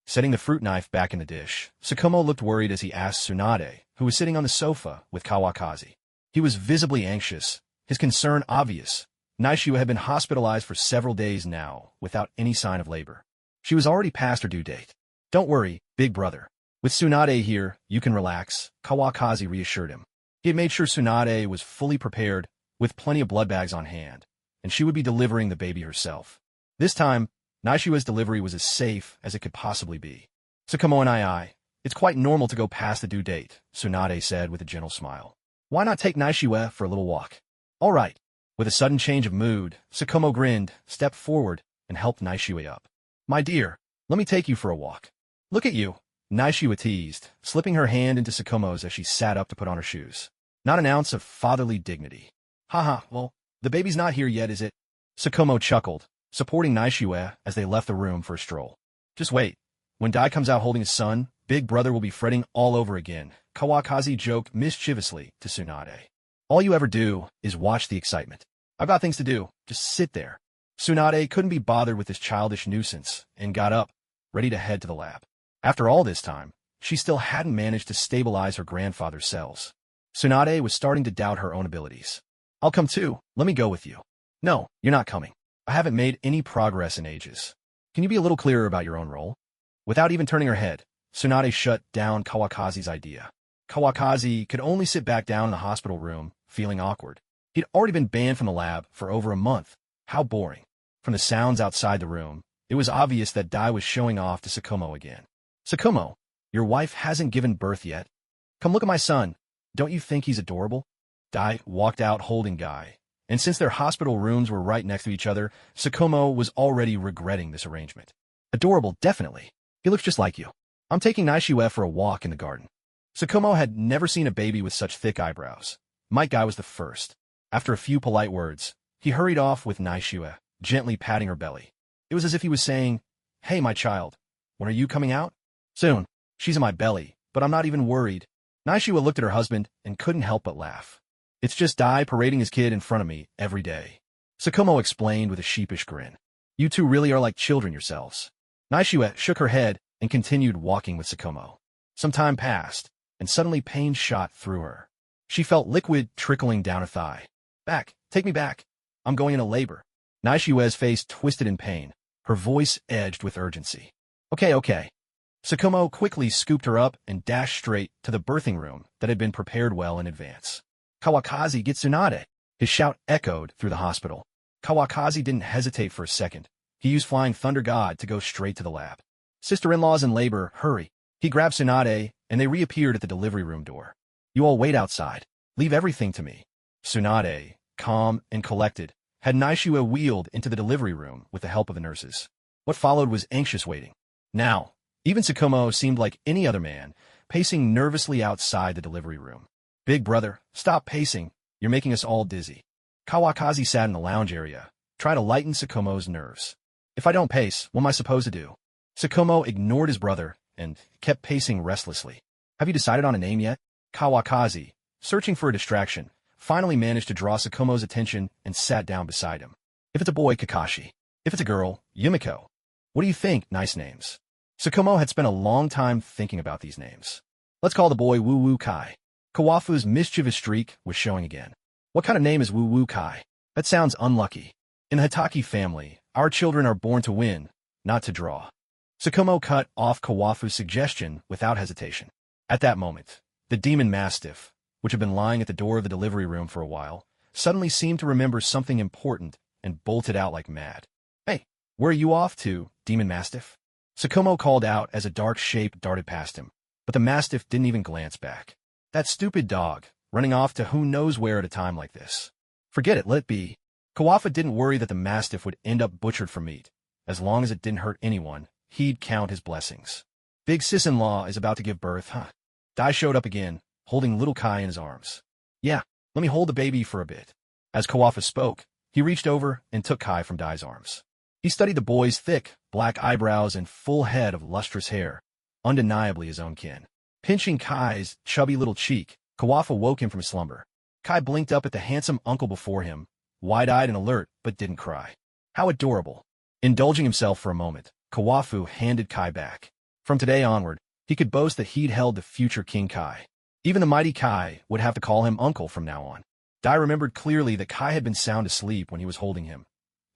Setting the fruit knife back in the dish, Sukumo looked worried as he asked Tsunade, who was sitting on the sofa with Kawakaki. He was visibly anxious, his concern obvious. Naishua had been hospitalized for several days now, without any sign of labor. She was already past her due date. Don't worry, big brother. With Tsunade here, you can relax, Kawakazi reassured him. He had made sure Tsunade was fully prepared, with plenty of blood bags on hand, and she would be delivering the baby herself. This time, Naishua's delivery was as safe as it could possibly be. Sukumo and it's quite normal to go past the due date, Tsunade said with a gentle smile. Why not take Naishua for a little walk? All right. With a sudden change of mood, Sukumo grinned, stepped forward, and helped Naishua up. My dear, let me take you for a walk. Look at you, Naishua teased, slipping her hand into Sukumo's as she sat up to put on her shoes. Not an ounce of fatherly dignity. Haha, well, the baby's not here yet, is it? Sukumo chuckled, supporting Naishua as they left the room for a stroll. Just wait. When Dai comes out holding his son, big brother will be fretting all over again, Kawakazi joked mischievously to Tsunade. All you ever do is watch the excitement. I've got things to do. Just sit there. Tsunade couldn't be bothered with this childish nuisance and got up, ready to head to the lab. After all this time, she still hadn't managed to stabilize her grandfather's cells. Tsunade was starting to doubt her own abilities. I'll come too. Let me go with you. No, you're not coming. I haven't made any progress in ages. Can you be a little clearer about your own role? Without even turning her head, Tsunade shut down Kawakazi's idea. Kawakazi could only sit back down in the hospital room, feeling awkward. He'd already been banned from the lab for over a month. How boring. From the sounds outside the room, it was obvious that Dai was showing off to Sukumo again. Sukumo, your wife hasn't given birth yet. Come look at my son. Don't you think he's adorable? Dai walked out holding Guy, and since their hospital rooms were right next to each other, Sukumo was already regretting this arrangement. Adorable, definitely. He looks just like you. I'm taking Naishua for a walk in the garden. Sukumo had never seen a baby with such thick eyebrows. Mike Guy was the first. After a few polite words, he hurried off with Naishua, gently patting her belly. It was as if he was saying, Hey, my child, when are you coming out? Soon. She's in my belly, but I'm not even worried. Naishua looked at her husband and couldn't help but laugh. It's just Dai parading his kid in front of me every day. Sukumo explained with a sheepish grin. You two really are like children yourselves. Naishua shook her head and continued walking with Sukumo. Some time passed, and suddenly pain shot through her. She felt liquid trickling down her thigh. Back, take me back. I'm going into labor. Naishua's face twisted in pain, her voice edged with urgency. Okay. Sukumo quickly scooped her up and dashed straight to the birthing room that had been prepared well in advance. Kawakazi, get Tsunade! His shout echoed through the hospital. Kawakazi didn't hesitate for a second. He used Flying Thunder God to go straight to the lab. Sister-in-law's in labor, hurry. He grabbed Tsunade, and they reappeared at the delivery room door. You all wait outside. Leave everything to me. Tsunade, calm and collected, had Naishua wheeled into the delivery room with the help of the nurses. What followed was anxious waiting. Now, even Sukumo seemed like any other man, pacing nervously outside the delivery room. Big brother, stop pacing. You're making us all dizzy. Kawakazi sat in the lounge area, trying to lighten Sukumo's nerves. If I don't pace, what am I supposed to do? Sukumo ignored his brother and kept pacing restlessly. Have you decided on a name yet? Kawakaki, searching for a distraction, finally managed to draw Sukumo's attention and sat down beside him. If it's a boy, Kakashi. If it's a girl, Yumiko. What do you think? Nice names. Sukumo had spent a long time thinking about these names. Let's call the boy Woo Woo Kai. Kawafu's mischievous streak was showing again. What kind of name is Woo Woo Kai? That sounds unlucky. In the Hitaki family, our children are born to win, not to draw. Sukumo cut off Kawafu's suggestion without hesitation. At that moment, the demon mastiff, which had been lying at the door of the delivery room for a while, suddenly seemed to remember something important and bolted out like mad. Hey, where are you off to, demon mastiff? Sukumo called out as a dark shape darted past him, but the mastiff didn't even glance back. That stupid dog, running off to who knows where at a time like this. Forget it, let it be. Kawafu didn't worry that the mastiff would end up butchered for meat. As long as it didn't hurt anyone, he'd count his blessings. Big sis-in-law is about to give birth, huh? Dai showed up again, holding little Kai in his arms. Yeah, let me hold the baby for a bit. As Kawafu spoke, he reached over and took Kai from Dai's arms. He studied the boy's thick, black eyebrows and full head of lustrous hair, undeniably his own kin. Pinching Kai's chubby little cheek, Kawafu woke him from his slumber. Kai blinked up at the handsome uncle before him, wide-eyed and alert, but didn't cry. How adorable. Indulging himself for a moment, Kawafu handed Kai back. From today onward, he could boast that he'd held the future King Kai. Even the mighty Kai would have to call him uncle from now on. Dai remembered clearly that Kai had been sound asleep when he was holding him.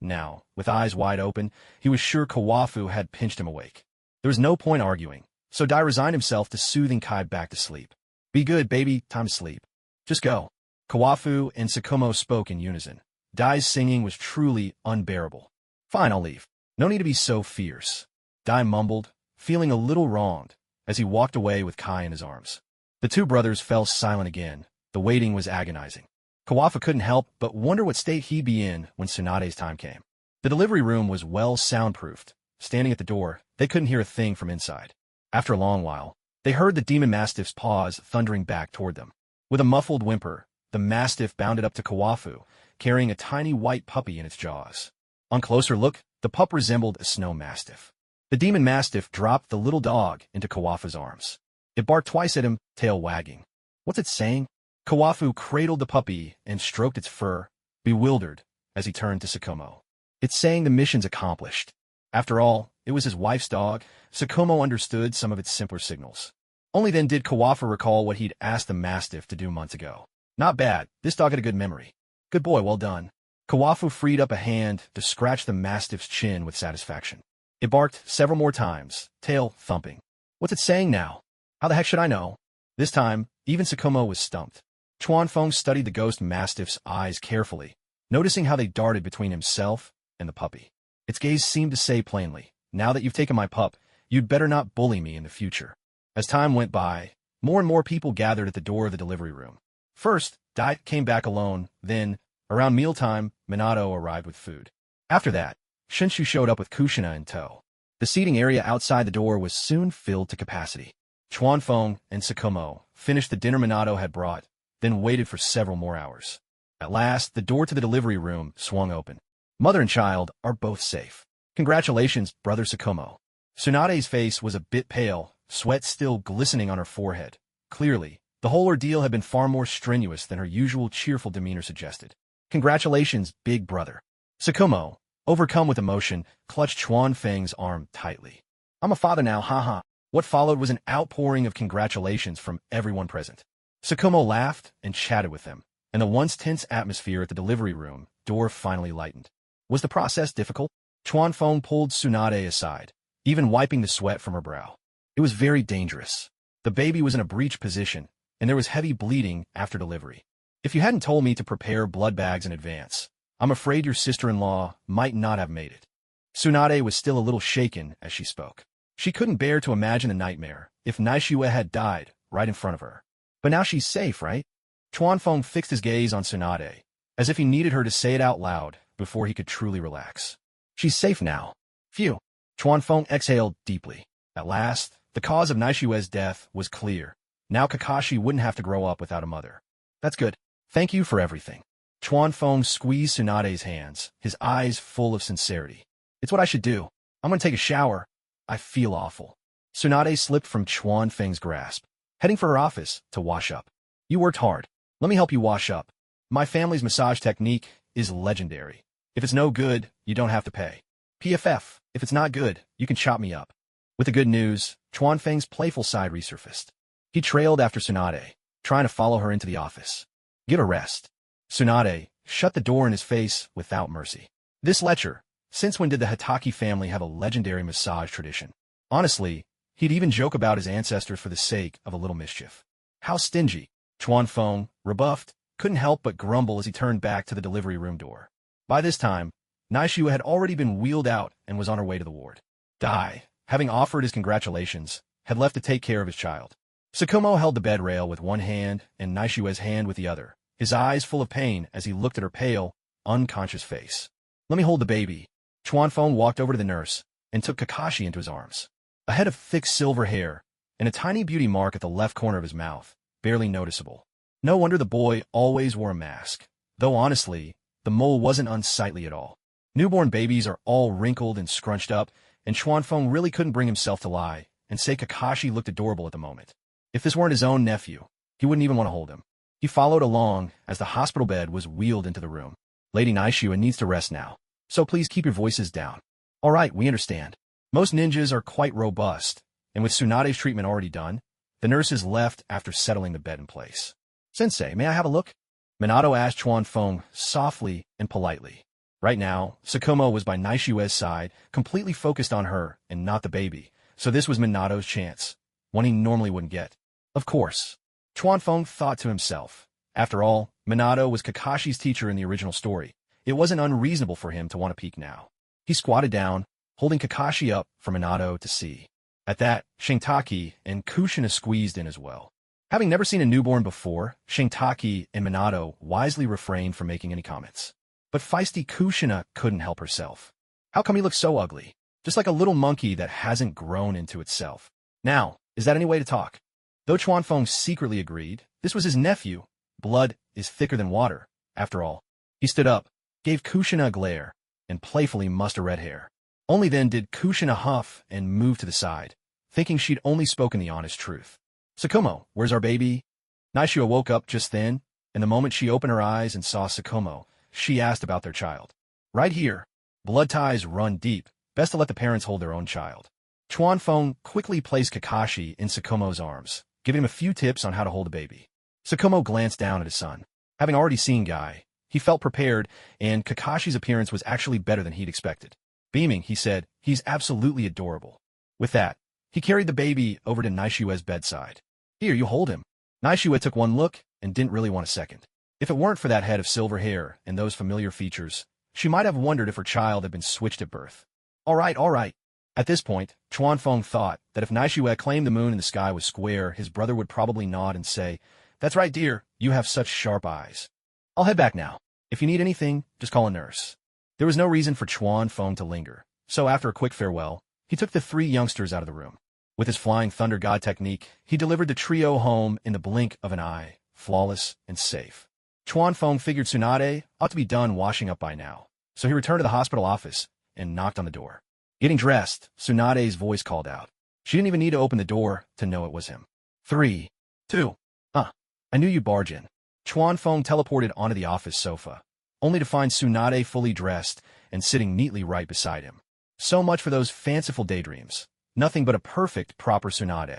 Now, with eyes wide open, he was sure Kawafu had pinched him awake. There was no point arguing, so Dai resigned himself to soothing Kai back to sleep. Be good, baby, time to sleep. Just go. Kawafu and Sukumo spoke in unison. Dai's singing was truly unbearable. Fine, I'll leave. No need to be so fierce. Dai mumbled, feeling a little wronged, as he walked away with Kai in his arms. The two brothers fell silent again. The waiting was agonizing. Kawafu couldn't help but wonder what state he'd be in when Tsunade's time came. The delivery room was well soundproofed. Standing at the door, they couldn't hear a thing from inside. After a long while, they heard the demon mastiff's paws thundering back toward them. With a muffled whimper, the mastiff bounded up to Kawafu, carrying a tiny white puppy in its jaws. On closer look, the pup resembled a snow mastiff. The demon mastiff dropped the little dog into Kawafu's arms. It barked twice at him, tail wagging. What's it saying? Kawafu cradled the puppy and stroked its fur, bewildered, as he turned to Sukumo. It's saying the mission's accomplished. After all, it was his wife's dog. Sukumo understood some of its simpler signals. Only then did Kawafu recall what he'd asked the mastiff to do months ago. Not bad, this dog had a good memory. Good boy, well done. Kawafu freed up a hand to scratch the mastiff's chin with satisfaction. It barked several more times, tail thumping. What's it saying now? How the heck should I know? This time, even Sukumo was stumped. Chuanfeng studied the ghost mastiff's eyes carefully, noticing how they darted between himself and the puppy. Its gaze seemed to say plainly, now that you've taken my pup, you'd better not bully me in the future. As time went by, more and more people gathered at the door of the delivery room. First, Dai came back alone, then, around mealtime, Minato arrived with food. After that, Shinshu showed up with Kushina in tow. The seating area outside the door was soon filled to capacity. Chuanfeng and Sukumo finished the dinner Minato had brought, then waited for several more hours. At last, the door to the delivery room swung open. Mother and child are both safe. Congratulations, brother Sukumo. Tsunade's face was a bit pale, sweat still glistening on her forehead. Clearly, the whole ordeal had been far more strenuous than her usual cheerful demeanor suggested. Congratulations, big brother. Sukumo, overcome with emotion, clutched Chuanfeng's arm tightly. I'm a father now, haha. What followed was an outpouring of congratulations from everyone present. Sukumo laughed and chatted with them, and the once tense atmosphere at the delivery room door finally lightened. Was the process difficult? Chuanfeng pulled Tsunade aside, even wiping the sweat from her brow. It was very dangerous. The baby was in a breech position, and there was heavy bleeding after delivery. If you hadn't told me to prepare blood bags in advance, I'm afraid your sister-in-law might not have made it. Tsunade was still a little shaken as she spoke. She couldn't bear to imagine a nightmare if Naishue had died right in front of her. But now she's safe, right? Chuanfeng fixed his gaze on Tsunade, as if he needed her to say it out loud before he could truly relax. She's safe now. Phew. Chuanfeng exhaled deeply. At last, the cause of Naishue's death was clear. Now Kakashi wouldn't have to grow up without a mother. That's good. Thank you for everything. Chuanfeng squeezed Tsunade's hands, his eyes full of sincerity. It's what I should do. I'm gonna take a shower. I feel awful. Tsunade slipped from Chuan Feng's grasp, heading for her office to wash up. You worked hard. Let me help you wash up. My family's massage technique is legendary. If it's no good, you don't have to pay. PFF, if it's not good, you can chop me up. With the good news, Chuan Feng's playful side resurfaced. He trailed after Tsunade, trying to follow her into the office. Get a rest. Tsunade shut the door in his face without mercy. This lecher, since when did the Hitaki family have a legendary massage tradition? Honestly, he'd even joke about his ancestors for the sake of a little mischief. How stingy. Chuan Feng, rebuffed, couldn't help but grumble as he turned back to the delivery room door. By this time, Naishua had already been wheeled out and was on her way to the ward. Dai, having offered his congratulations, had left to take care of his child. Sukumo held the bed rail with one hand and Naishua's hand with the other, his eyes full of pain as he looked at her pale, unconscious face. Let me hold the baby. Chuan Feng walked over to the nurse and took Kakashi into his arms. A head of thick silver hair and a tiny beauty mark at the left corner of his mouth, barely noticeable. No wonder the boy always wore a mask, though honestly, the mole wasn't unsightly at all. Newborn babies are all wrinkled and scrunched up, and Chuan Feng really couldn't bring himself to lie and say Kakashi looked adorable at the moment. If this weren't his own nephew, he wouldn't even want to hold him. He followed along as the hospital bed was wheeled into the room. Lady Naishua needs to rest now, so please keep your voices down. All right, we understand. Most ninjas are quite robust, and with Tsunade's treatment already done, the nurses left after settling the bed in place. Sensei, may I have a look? Minato asked Chuan Feng softly and politely. Right now, Sukumo was by Naishua's side, completely focused on her and not the baby, so this was Minato's chance, one he normally wouldn't get. Of course. Chuan Feng thought to himself. After all, Minato was Kakashi's teacher in the original story. It wasn't unreasonable for him to want to peek now. He squatted down, holding Kakashi up for Minato to see. At that, Shintaki and Kushina squeezed in as well. Having never seen a newborn before, Shintaki and Minato wisely refrained from making any comments. But feisty Kushina couldn't help herself. How come he looks so ugly? Just like a little monkey that hasn't grown into itself. Now, is that any way to talk? Though Chuan Feng secretly agreed, this was his nephew. Blood is thicker than water, after all. He stood up, gave Kushina a glare, and playfully mussed her red hair. Only then did Kushina huff and move to the side, thinking she'd only spoken the honest truth. Sukumo, where's our baby? Naishua woke up just then, and the moment she opened her eyes and saw Sukumo, she asked about their child. Right here. Blood ties run deep. Best to let the parents hold their own child. Chuan Feng quickly placed Kakashi in Sukumo's arms, giving him a few tips on how to hold a baby. Sukumo glanced down at his son. Having already seen Guy, he felt prepared, and Kakashi's appearance was actually better than he'd expected. Beaming, he said, he's absolutely adorable. With that, he carried the baby over to Naishua's bedside. Here, you hold him. Naishua took one look and didn't really want a second. If it weren't for that head of silver hair and those familiar features, she might have wondered if her child had been switched at birth. All right, all right. At this point, Chuan Feng thought that if Naishua claimed the moon in the sky was square, his brother would probably nod and say, That's right, dear, you have such sharp eyes. I'll head back now. If you need anything, just call a nurse. There was no reason for Chuan Feng to linger, so after a quick farewell, he took the three youngsters out of the room. With his flying thunder god technique, he delivered the trio home in the blink of an eye, flawless and safe. Chuan Feng figured Tsunade ought to be done washing up by now, so he returned to the hospital office and knocked on the door. Getting dressed, Tsunade's voice called out. She didn't even need to open the door to know it was him. 3, 2, I knew you'd barge in. Chuan Feng teleported onto the office sofa, only to find Tsunade fully dressed and sitting neatly right beside him. So much for those fanciful daydreams. Nothing but a perfect, proper Tsunade.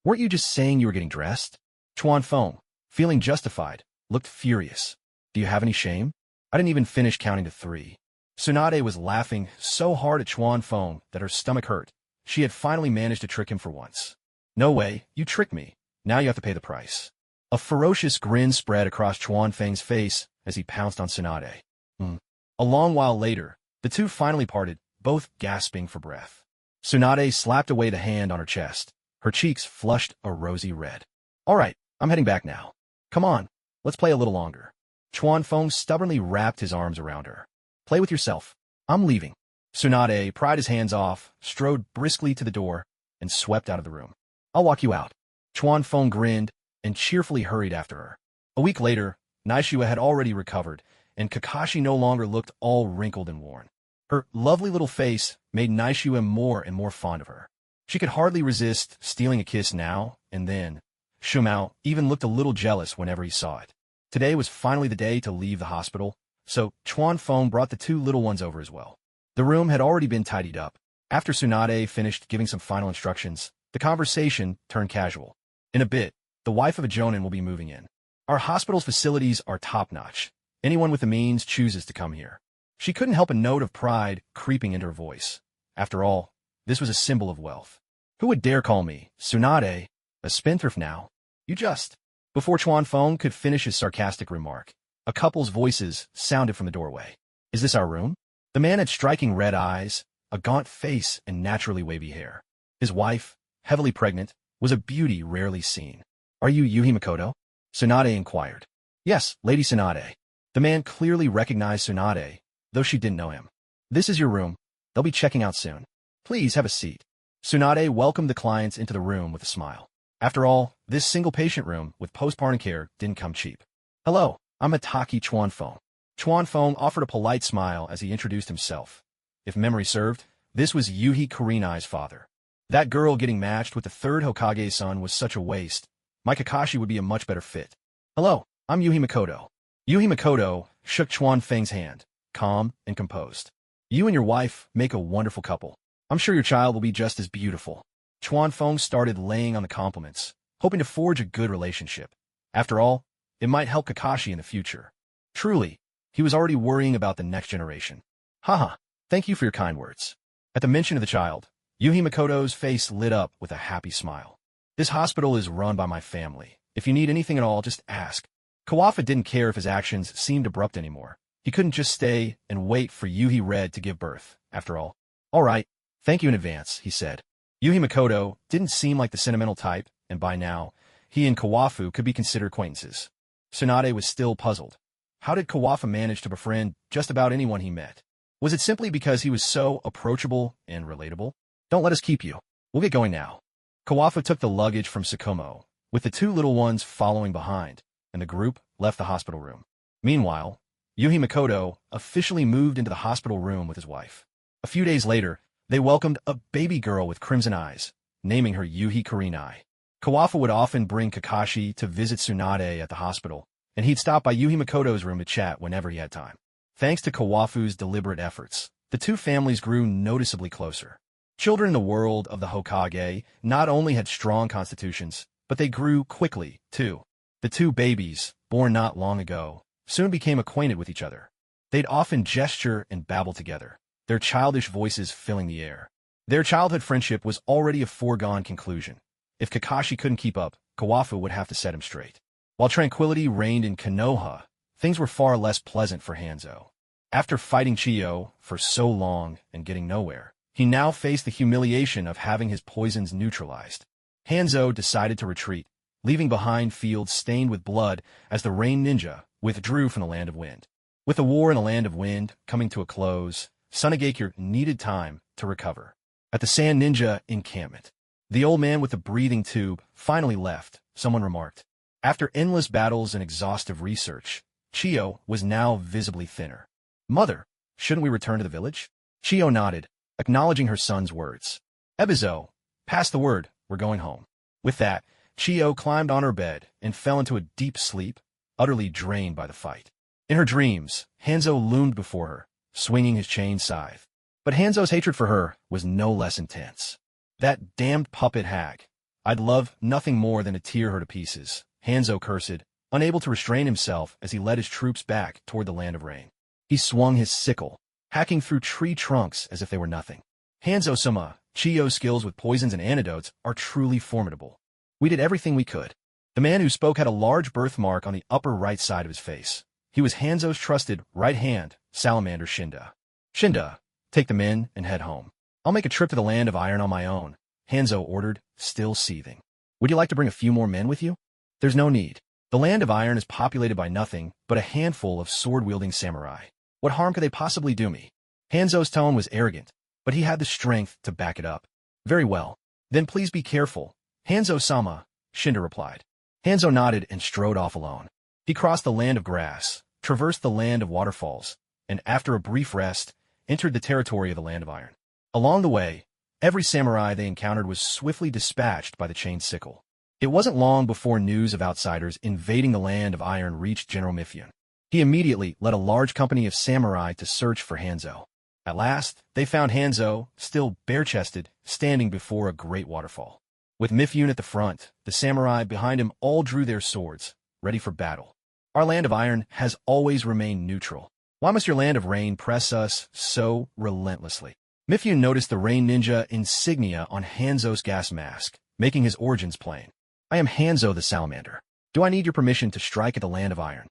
Weren't you just saying you were getting dressed? Chuan Feng, feeling justified, looked furious. Do you have any shame? I didn't even finish counting to 3. Tsunade was laughing so hard at Chuan Feng that her stomach hurt. She had finally managed to trick him for once. No way, you tricked me. Now you have to pay the price. A ferocious grin spread across Chuan Feng's face as he pounced on Tsunade. A long while later, the two finally parted, both gasping for breath. Tsunade slapped away the hand on her chest. Her cheeks flushed a rosy red. All right, I'm heading back now. Come on, let's play a little longer. Chuan Feng stubbornly wrapped his arms around her. Play with yourself. I'm leaving. Tsunade pried his hands off, strode briskly to the door, and swept out of the room. I'll walk you out. Chuan Feng grinned and cheerfully hurried after her. A week later, Naishua had already recovered, and Kakashi no longer looked all wrinkled and worn. Her lovely little face made Naishua more and more fond of her. She could hardly resist stealing a kiss now and then. Shumao even looked a little jealous whenever he saw it. Today was finally the day to leave the hospital, so Chuan Feng brought the two little ones over as well. The room had already been tidied up. After Tsunade finished giving some final instructions, the conversation turned casual. In a bit, the wife of a jonin will be moving in. Our hospital's facilities are top-notch. Anyone with the means chooses to come here. She couldn't help a note of pride creeping into her voice. After all, this was a symbol of wealth. Who would dare call me, Tsunade, a spendthrift now? You just... Before Chuan Feng could finish his sarcastic remark, a couple's voices sounded from the doorway. Is this our room? The man had striking red eyes, a gaunt face, and naturally wavy hair. His wife, heavily pregnant, was a beauty rarely seen. Are you Yuhi Makoto? Tsunade inquired. Yes, Lady Tsunade. The man clearly recognized Tsunade, though she didn't know him. This is your room. They'll be checking out soon. Please have a seat. Tsunade welcomed the clients into the room with a smile. After all, this single-patient room with postpartum care didn't come cheap. Hello, I'm Hitaki Chuan Feng. Chuan Feng offered a polite smile as he introduced himself. If memory served, this was Yuhi Kurenai's father. That girl getting matched with the third Hokage's son was such a waste. My Kakashi would be a much better fit. Hello, I'm Yuhi Makoto. Yuhi Makoto shook Chuan Feng's hand, calm and composed. You and your wife make a wonderful couple. I'm sure your child will be just as beautiful. Chuan Feng started laying on the compliments, hoping to forge a good relationship. After all, it might help Kakashi in the future. Truly, he was already worrying about the next generation. Haha, thank you for your kind words. At the mention of the child, Yuhi Makoto's face lit up with a happy smile. This hospital is run by my family. If you need anything at all, just ask. Kawafa didn't care if his actions seemed abrupt anymore. He couldn't just stay and wait for Yuhi Red to give birth, after all. All right, thank you in advance, he said. Yuhi Makoto didn't seem like the sentimental type, and by now, he and Kawafu could be considered acquaintances. Tsunade was still puzzled. How did Kawafa manage to befriend just about anyone he met? Was it simply because he was so approachable and relatable? Don't let us keep you. We'll get going now. Kawafa took the luggage from Sukumo, with the two little ones following behind, and the group left the hospital room. Meanwhile, Yuhi Makoto officially moved into the hospital room with his wife. A few days later, they welcomed a baby girl with crimson eyes, naming her Yuhi Kurenai. Kawafa would often bring Kakashi to visit Tsunade at the hospital, and he'd stop by Yuhi Makoto's room to chat whenever he had time. Thanks to Kawafu's deliberate efforts, the two families grew noticeably closer. Children in the world of the Hokage not only had strong constitutions, but they grew quickly, too. The two babies, born not long ago, soon became acquainted with each other. They'd often gesture and babble together, their childish voices filling the air. Their childhood friendship was already a foregone conclusion. If Kakashi couldn't keep up, Kawafu would have to set him straight. While tranquility reigned in Konoha, things were far less pleasant for Hanzo. After fighting Chiyo for so long and getting nowhere, he now faced the humiliation of having his poisons neutralized. Hanzo decided to retreat, leaving behind fields stained with blood as the Rain Ninja withdrew from the Land of Wind. With the war in the Land of Wind coming to a close, Tsunade needed time to recover. At the Sand Ninja encampment, the old man with the breathing tube finally left, someone remarked. After endless battles and exhaustive research, Chiyo was now visibly thinner. Mother, shouldn't we return to the village? Chiyo nodded, acknowledging her son's words. Ebizo, pass the word, we're going home. With that, Chiyo climbed on her bed and fell into a deep sleep, utterly drained by the fight. In her dreams, Hanzo loomed before her, swinging his chain scythe. But Hanzo's hatred for her was no less intense. That damned puppet hag. I'd love nothing more than to tear her to pieces, Hanzo cursed, unable to restrain himself as he led his troops back toward the Land of Rain. He swung his sickle, hacking through tree trunks as if they were nothing. Hanzo-sama, Chiyo's skills with poisons and antidotes are truly formidable. We did everything we could. The man who spoke had a large birthmark on the upper right side of his face. He was Hanzo's trusted right hand, Salamander Shinda. Shinda, take the men and head home. I'll make a trip to the Land of Iron on my own, Hanzo ordered, still seething. Would you like to bring a few more men with you? There's no need. The Land of Iron is populated by nothing but a handful of sword-wielding samurai. What harm could they possibly do me? Hanzo's tone was arrogant, but he had the strength to back it up. Very well. Then please be careful, Hanzo-sama, Shinda replied. Hanzo nodded and strode off alone. He crossed the Land of Grass, traversed the Land of Waterfalls, and after a brief rest, entered the territory of the Land of Iron. Along the way, Every samurai they encountered was swiftly dispatched by the chained sickle. It wasn't long before news of outsiders invading the land of iron reached General Mifune. He immediately led a large company of samurai to search for Hanzo. At last, they found Hanzo, still bare-chested, standing before a great waterfall. With Mifune at the front, the samurai behind him all drew their swords, ready for battle. Our land of iron has always remained neutral. Why must your land of rain press us so relentlessly? Mifune noticed the rain ninja insignia on Hanzo's gas mask, making his origins plain. I am Hanzo the Salamander. Do I need your permission to strike at the land of iron?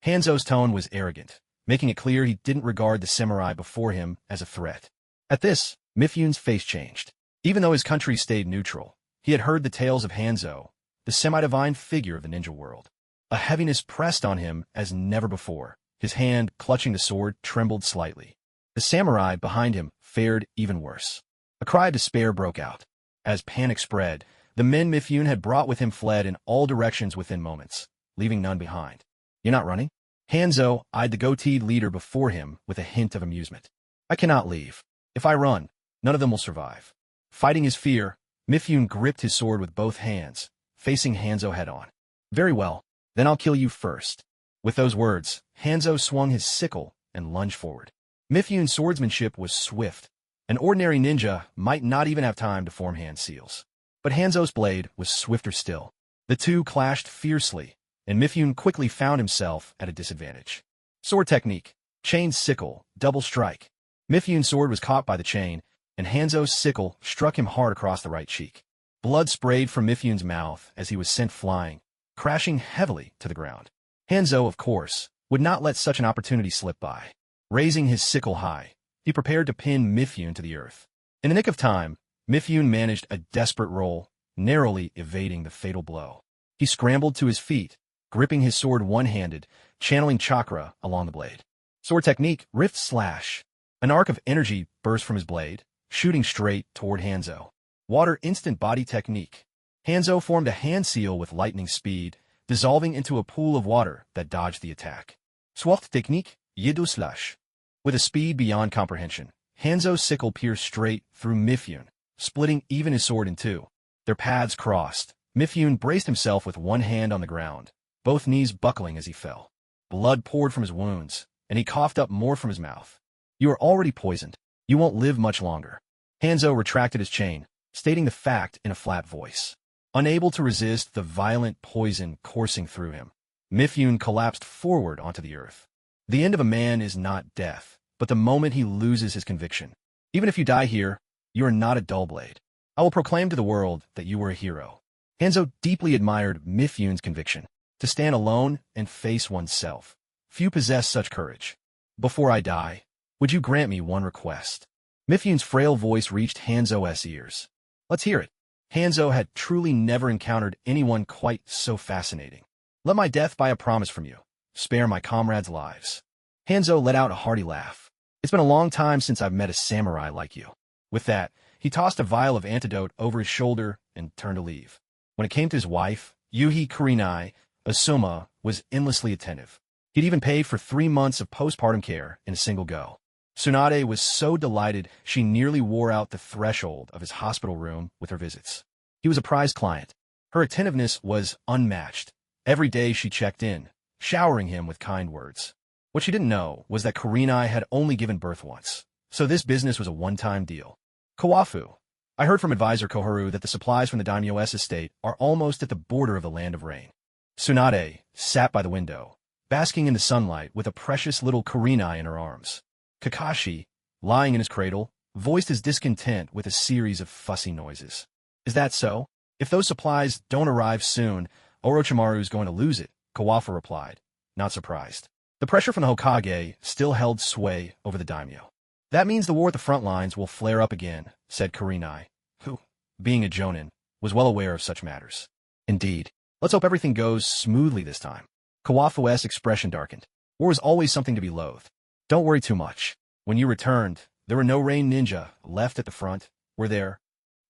Hanzo's tone was arrogant, making it clear he didn't regard the samurai before him as a threat. At this, Mifune's face changed. Even though his country stayed neutral, he had heard the tales of Hanzo, the semi-divine figure of the ninja world. A heaviness pressed on him as never before. His hand, clutching the sword, trembled slightly. The samurai behind him fared even worse. A cry of despair broke out. As panic spread, the men Mifune had brought with him fled in all directions within moments, leaving none behind. You're not running? Hanzo eyed the goateed leader before him with a hint of amusement. I cannot leave. If I run, none of them will survive. Fighting his fear, Mifune gripped his sword with both hands, facing Hanzo head-on. Very well, then I'll kill you first. With those words, Hanzo swung his sickle and lunged forward. Mifune's swordsmanship was swift. An ordinary ninja might not even have time to form hand seals. But Hanzo's blade was swifter still. The two clashed fiercely, and Mifune quickly found himself at a disadvantage. Sword technique, chain sickle, double strike. Mifune's sword was caught by the chain, and Hanzo's sickle struck him hard across the right cheek. Blood sprayed from Mifune's mouth as he was sent flying, crashing heavily to the ground. Hanzo, of course, would not let such an opportunity slip by. Raising his sickle high, he prepared to pin Mifune to the earth. In the nick of time, Mifune managed a desperate roll, narrowly evading the fatal blow. He scrambled to his feet, gripping his sword one-handed, channeling chakra along the blade. Sword technique, rift slash. An arc of energy burst from his blade, shooting straight toward Hanzo. Water instant body technique. Hanzo formed a hand seal with lightning speed, dissolving into a pool of water that dodged the attack. Swacht technique, yidu slash. With a speed beyond comprehension, Hanzo's sickle pierced straight through Mifune, splitting even his sword in two. Their paths crossed. Mifune braced himself with one hand on the ground, both knees buckling as he fell. Blood poured from his wounds, and he coughed up more from his mouth. You are already poisoned. You won't live much longer. Hanzo retracted his chain, stating the fact in a flat voice. Unable to resist the violent poison coursing through him, Mifune collapsed forward onto the earth. The end of a man is not death, but the moment he loses his conviction. Even if you die here, you are not a dull blade. I will proclaim to the world that you were a hero. Hanzo deeply admired Mifune's conviction. To stand alone and face oneself. Few possess such courage. Before I die, would you grant me one request? Mifune's frail voice reached Hanzo's ears. Let's hear it. Hanzo had truly never encountered anyone quite so fascinating. Let my death buy a promise from you. Spare my comrades' lives. Hanzo let out a hearty laugh. It's been a long time since I've met a samurai like you. With that, he tossed a vial of antidote over his shoulder and turned to leave. When it came to his wife, Yuhi Kurenai, Asuma was endlessly attentive. He'd even pay for 3 months of postpartum care in a single go. Tsunade was so delighted she nearly wore out the threshold of his hospital room with her visits. He was a prized client. Her attentiveness was unmatched. Every day she checked in, showering him with kind words. What she didn't know was that Kurenai had only given birth once, so this business was a one-time deal. Kawafu. I heard from advisor Koharu that the supplies from the daimyo's estate are almost at the border of the land of rain. Tsunade sat by the window, basking in the sunlight with a precious little Kurenai in her arms. Kakashi, lying in his cradle, voiced his discontent with a series of fussy noises. Is that so? If those supplies don't arrive soon, Orochimaru's going to lose it, Kawafu replied, not surprised. The pressure from the Hokage still held sway over the daimyo. That means the war at the front lines will flare up again, said Kurenai, who, being a jonin, was well aware of such matters. Indeed. Let's hope everything goes smoothly this time. Kawafu's expression darkened. War is always something to be loathed. Don't worry too much. When you returned, there were no rain ninja left at the front, were there?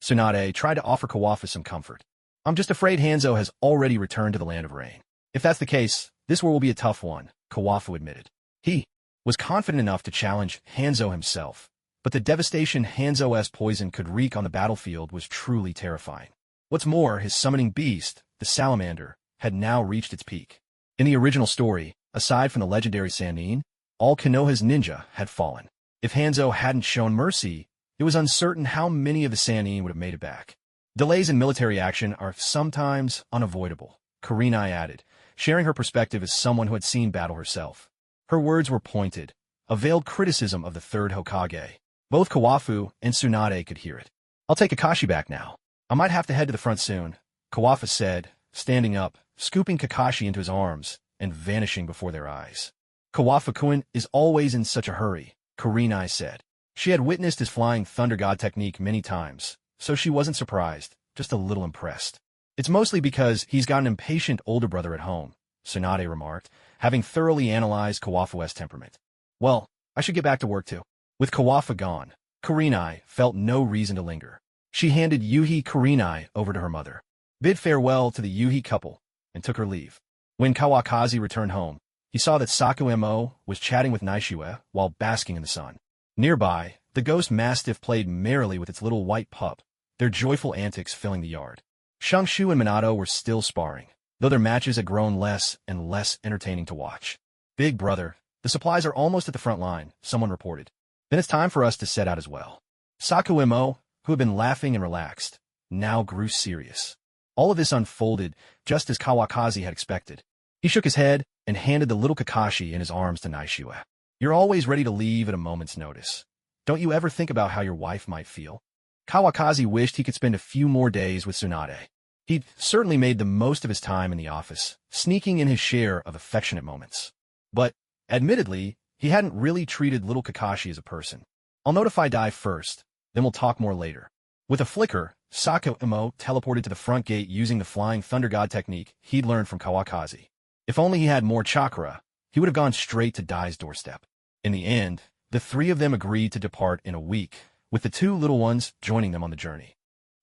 Tsunade tried to offer Kawafu some comfort. I'm just afraid Hanzo has already returned to the land of rain. If that's the case, this war will be a tough one, Kawafu admitted. He was confident enough to challenge Hanzo himself, but the devastation Hanzo's poison could wreak on the battlefield was truly terrifying. What's more, his summoning beast, the salamander, had now reached its peak. In the original story, aside from the legendary Sannin, all Konoha's ninja had fallen. If Hanzo hadn't shown mercy, it was uncertain how many of the Sannin would have made it back. Delays in military action are sometimes unavoidable, Kurenai added, sharing her perspective as someone who had seen battle herself. Her words were pointed, a veiled criticism of the third Hokage. Both Kawafu and Tsunade could hear it. I'll take Kakashi back now. I might have to head to the front soon, Kawafu said, standing up, scooping Kakashi into his arms, and vanishing before their eyes. Kawafu-kun is always in such a hurry, Kurenai said. She had witnessed his flying thunder god technique many times, so she wasn't surprised, just a little impressed. It's mostly because he's got an impatient older brother at home, Tsunade remarked, having thoroughly analyzed Kawafu's temperament. Well, I should get back to work too. With Kawafu gone, Kurenai felt no reason to linger. She handed Yuhi Kurenai over to her mother, bid farewell to the Yuhi couple, and took her leave. When Kawakazi returned home, he saw that Sakumo was chatting with Naishue while basking in the sun. Nearby, the ghost mastiff played merrily with its little white pup, their joyful antics filling the yard. Shangshu and Minato were still sparring, though their matches had grown less and less entertaining to watch. Big brother, the supplies are almost at the front line, someone reported. Then it's time for us to set out as well. Sakumo, who had been laughing and relaxed, now grew serious. All of this unfolded just as Kawakazi had expected. He shook his head and handed the little Kakashi in his arms to Naishue. You're always ready to leave at a moment's notice. Don't you ever think about how your wife might feel? Kawakazi wished he could spend a few more days with Tsunade. He'd certainly made the most of his time in the office, sneaking in his share of affectionate moments. But, admittedly, he hadn't really treated little Kakashi as a person. I'll notify Dai first, then we'll talk more later. With a flicker, Sakumo teleported to the front gate using the flying thunder god technique he'd learned from Kawakazi. If only he had more chakra, he would have gone straight to Dai's doorstep. In the end, the three of them agreed to depart in a week, with the two little ones joining them on the journey.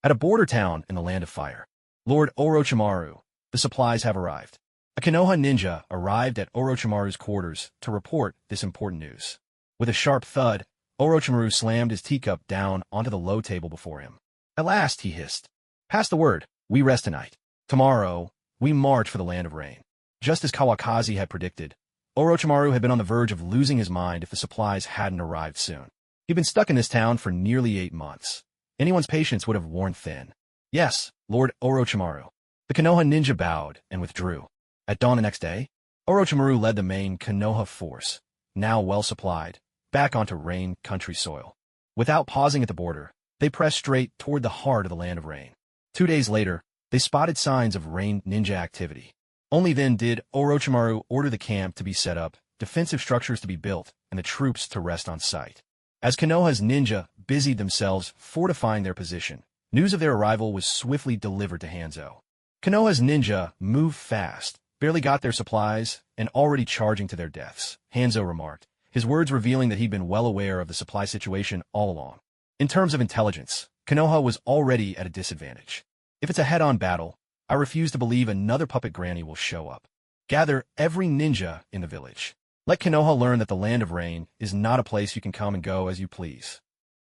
At a border town in the Land of Fire, Lord Orochimaru, the supplies have arrived. A Konoha ninja arrived at Orochimaru's quarters to report this important news. With a sharp thud, Orochimaru slammed his teacup down onto the low table before him. At last, he hissed. Pass the word, we rest tonight. Tomorrow, we march for the Land of Rain. Just as Kawakazi had predicted, Orochimaru had been on the verge of losing his mind if the supplies hadn't arrived soon. He'd been stuck in this town for nearly 8 months. Anyone's patience would have worn thin. Yes, Lord Orochimaru. The Konoha ninja bowed and withdrew. At dawn the next day, Orochimaru led the main Konoha force, now well supplied, back onto Rain country soil. Without pausing at the border, they pressed straight toward the heart of the Land of Rain. 2 days later, they spotted signs of Rain ninja activity. Only then did Orochimaru order the camp to be set up, defensive structures to be built, and the troops to rest on site. As Konoha's ninja busied themselves fortifying their position, news of their arrival was swiftly delivered to Hanzo. Konoha's ninja moved fast, barely got their supplies, and already charging to their deaths, Hanzo remarked, his words revealing that he'd been well aware of the supply situation all along. In terms of intelligence, Konoha was already at a disadvantage. If it's a head-on battle, I refuse to believe another puppet granny will show up. Gather every ninja in the village. Let Konoha learn that the Land of Rain is not a place you can come and go as you please.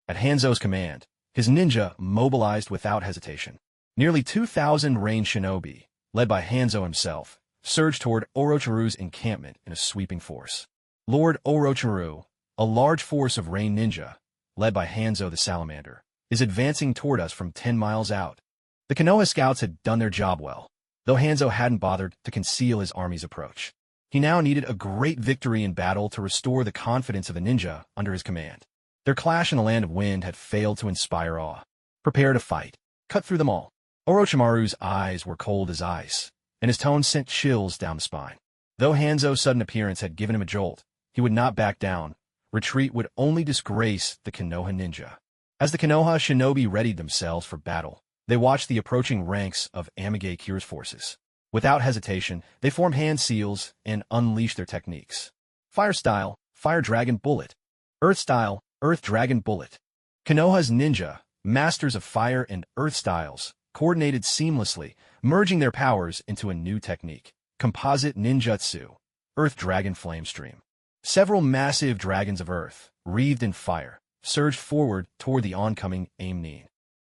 At Hanzo's command, his ninja mobilized without hesitation. Nearly 2,000 Rain shinobi, led by Hanzo himself, surged toward Orochimaru's encampment in a sweeping force. Lord Orochimaru, a large force of Rain ninja, led by Hanzo the Salamander, is advancing toward us from 10 miles out. The Konoha scouts had done their job well, though Hanzo hadn't bothered to conceal his army's approach. He now needed a great victory in battle to restore the confidence of the ninja under his command. Their clash in the Land of Wind had failed to inspire awe. Prepare to fight. Cut through them all. Orochimaru's eyes were cold as ice, and his tone sent chills down the spine. Though Hanzo's sudden appearance had given him a jolt, he would not back down. Retreat would only disgrace the Konoha ninja. As the Konoha shinobi readied themselves for battle, they watched the approaching ranks of Amage Kira's forces. Without hesitation, they formed hand seals and unleashed their techniques. Fire style, Fire Dragon Bullet. Earth style, Earth Dragon Bullet. Konoha's ninja, masters of fire and earth styles, coordinated seamlessly, merging their powers into a new technique. Composite ninjutsu, Earth Dragon Flame Stream. Several massive dragons of earth, wreathed in fire, surged forward toward the oncoming aim.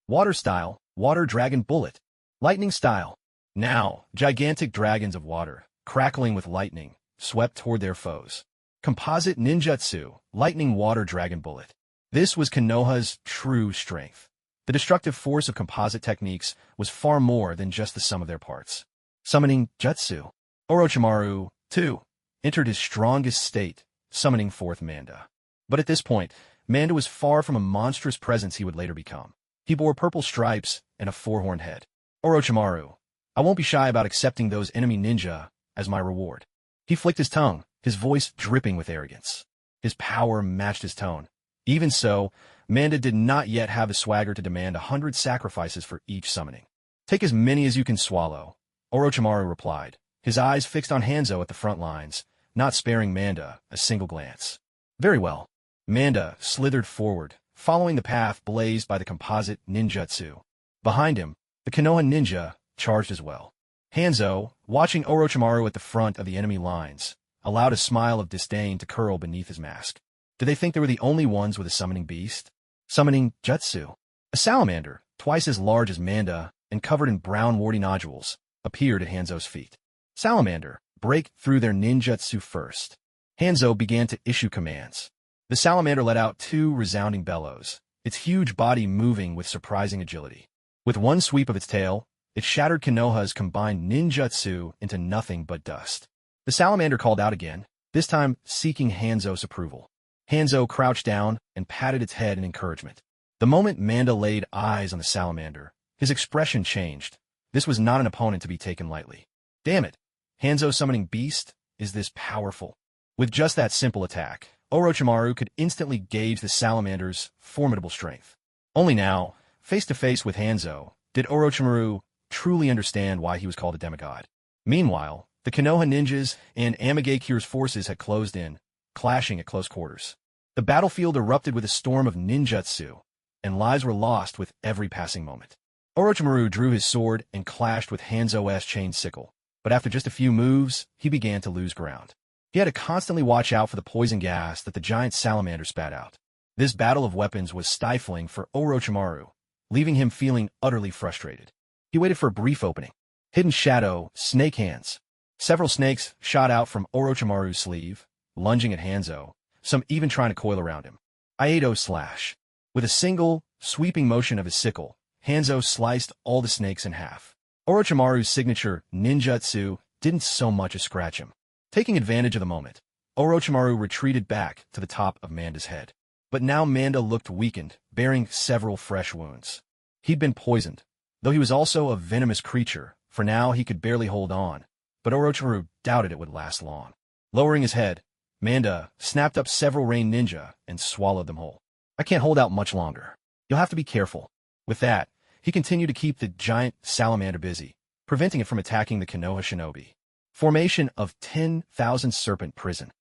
Water style, water dragon bullet. Lightning style. Now, gigantic dragons of water, crackling with lightning, swept toward their foes. Composite ninjutsu, lightning water dragon bullet. This was Konoha's true strength. The destructive force of composite techniques was far more than just the sum of their parts. Summoning jutsu. Orochimaru, too, entered his strongest state, summoning forth Manda. But at this point, Manda was far from a monstrous presence he would later become. He bore purple stripes and a four-horned head. Orochimaru, I won't be shy about accepting those enemy ninja as my reward. He flicked his tongue, his voice dripping with arrogance. His power matched his tone. Even so, Manda did not yet have the swagger to demand 100 sacrifices for each summoning. Take as many as you can swallow, Orochimaru replied, his eyes fixed on Hanzo at the front lines, not sparing Manda a single glance. Very well. Manda slithered forward, following the path blazed by the composite ninjutsu. Behind him, the Konoha ninja charged as well. Hanzo, watching Orochimaru at the front of the enemy lines, allowed a smile of disdain to curl beneath his mask. Did they think they were the only ones with a summoning beast? Summoning jutsu. A salamander, twice as large as Manda and covered in brown warty nodules, appeared at Hanzo's feet. Salamander, break through their ninjutsu first. Hanzo began to issue commands. The salamander let out 2 resounding bellows, its huge body moving with surprising agility. With one sweep of its tail, it shattered Konoha's combined ninjutsu into nothing but dust. The salamander called out again, this time seeking Hanzo's approval. Hanzo crouched down and patted its head in encouragement. The moment Manda laid eyes on the salamander, his expression changed. This was not an opponent to be taken lightly. Damn it, Hanzo summoning beast is this powerful. With just that simple attack, Orochimaru could instantly gauge the salamander's formidable strength. Only now, face to face with Hanzo, did Orochimaru truly understand why he was called a demigod. Meanwhile, the Konoha ninjas and Amagekyu's forces had closed in, clashing at close quarters. The battlefield erupted with a storm of ninjutsu, and lives were lost with every passing moment. Orochimaru drew his sword and clashed with Hanzo's chain sickle, but after just a few moves, he began to lose ground. He had to constantly watch out for the poison gas that the giant salamander spat out. This battle of weapons was stifling for Orochimaru, leaving him feeling utterly frustrated. He waited for a brief opening. Hidden shadow, snake hands. Several snakes shot out from Orochimaru's sleeve, lunging at Hanzo, some even trying to coil around him. Iato slash. With a single, sweeping motion of his sickle, Hanzo sliced all the snakes in half. Orochimaru's signature ninjutsu didn't so much as scratch him. Taking advantage of the moment, Orochimaru retreated back to the top of Manda's head. But now Manda looked weakened, bearing several fresh wounds. He'd been poisoned, though he was also a venomous creature. For now he could barely hold on, but Orochimaru doubted it would last long. Lowering his head, Manda snapped up several rain ninja and swallowed them whole. I can't hold out much longer. You'll have to be careful. With that, he continued to keep the giant salamander busy, preventing it from attacking the Konoha shinobi. Formation of 10,000 serpent prison.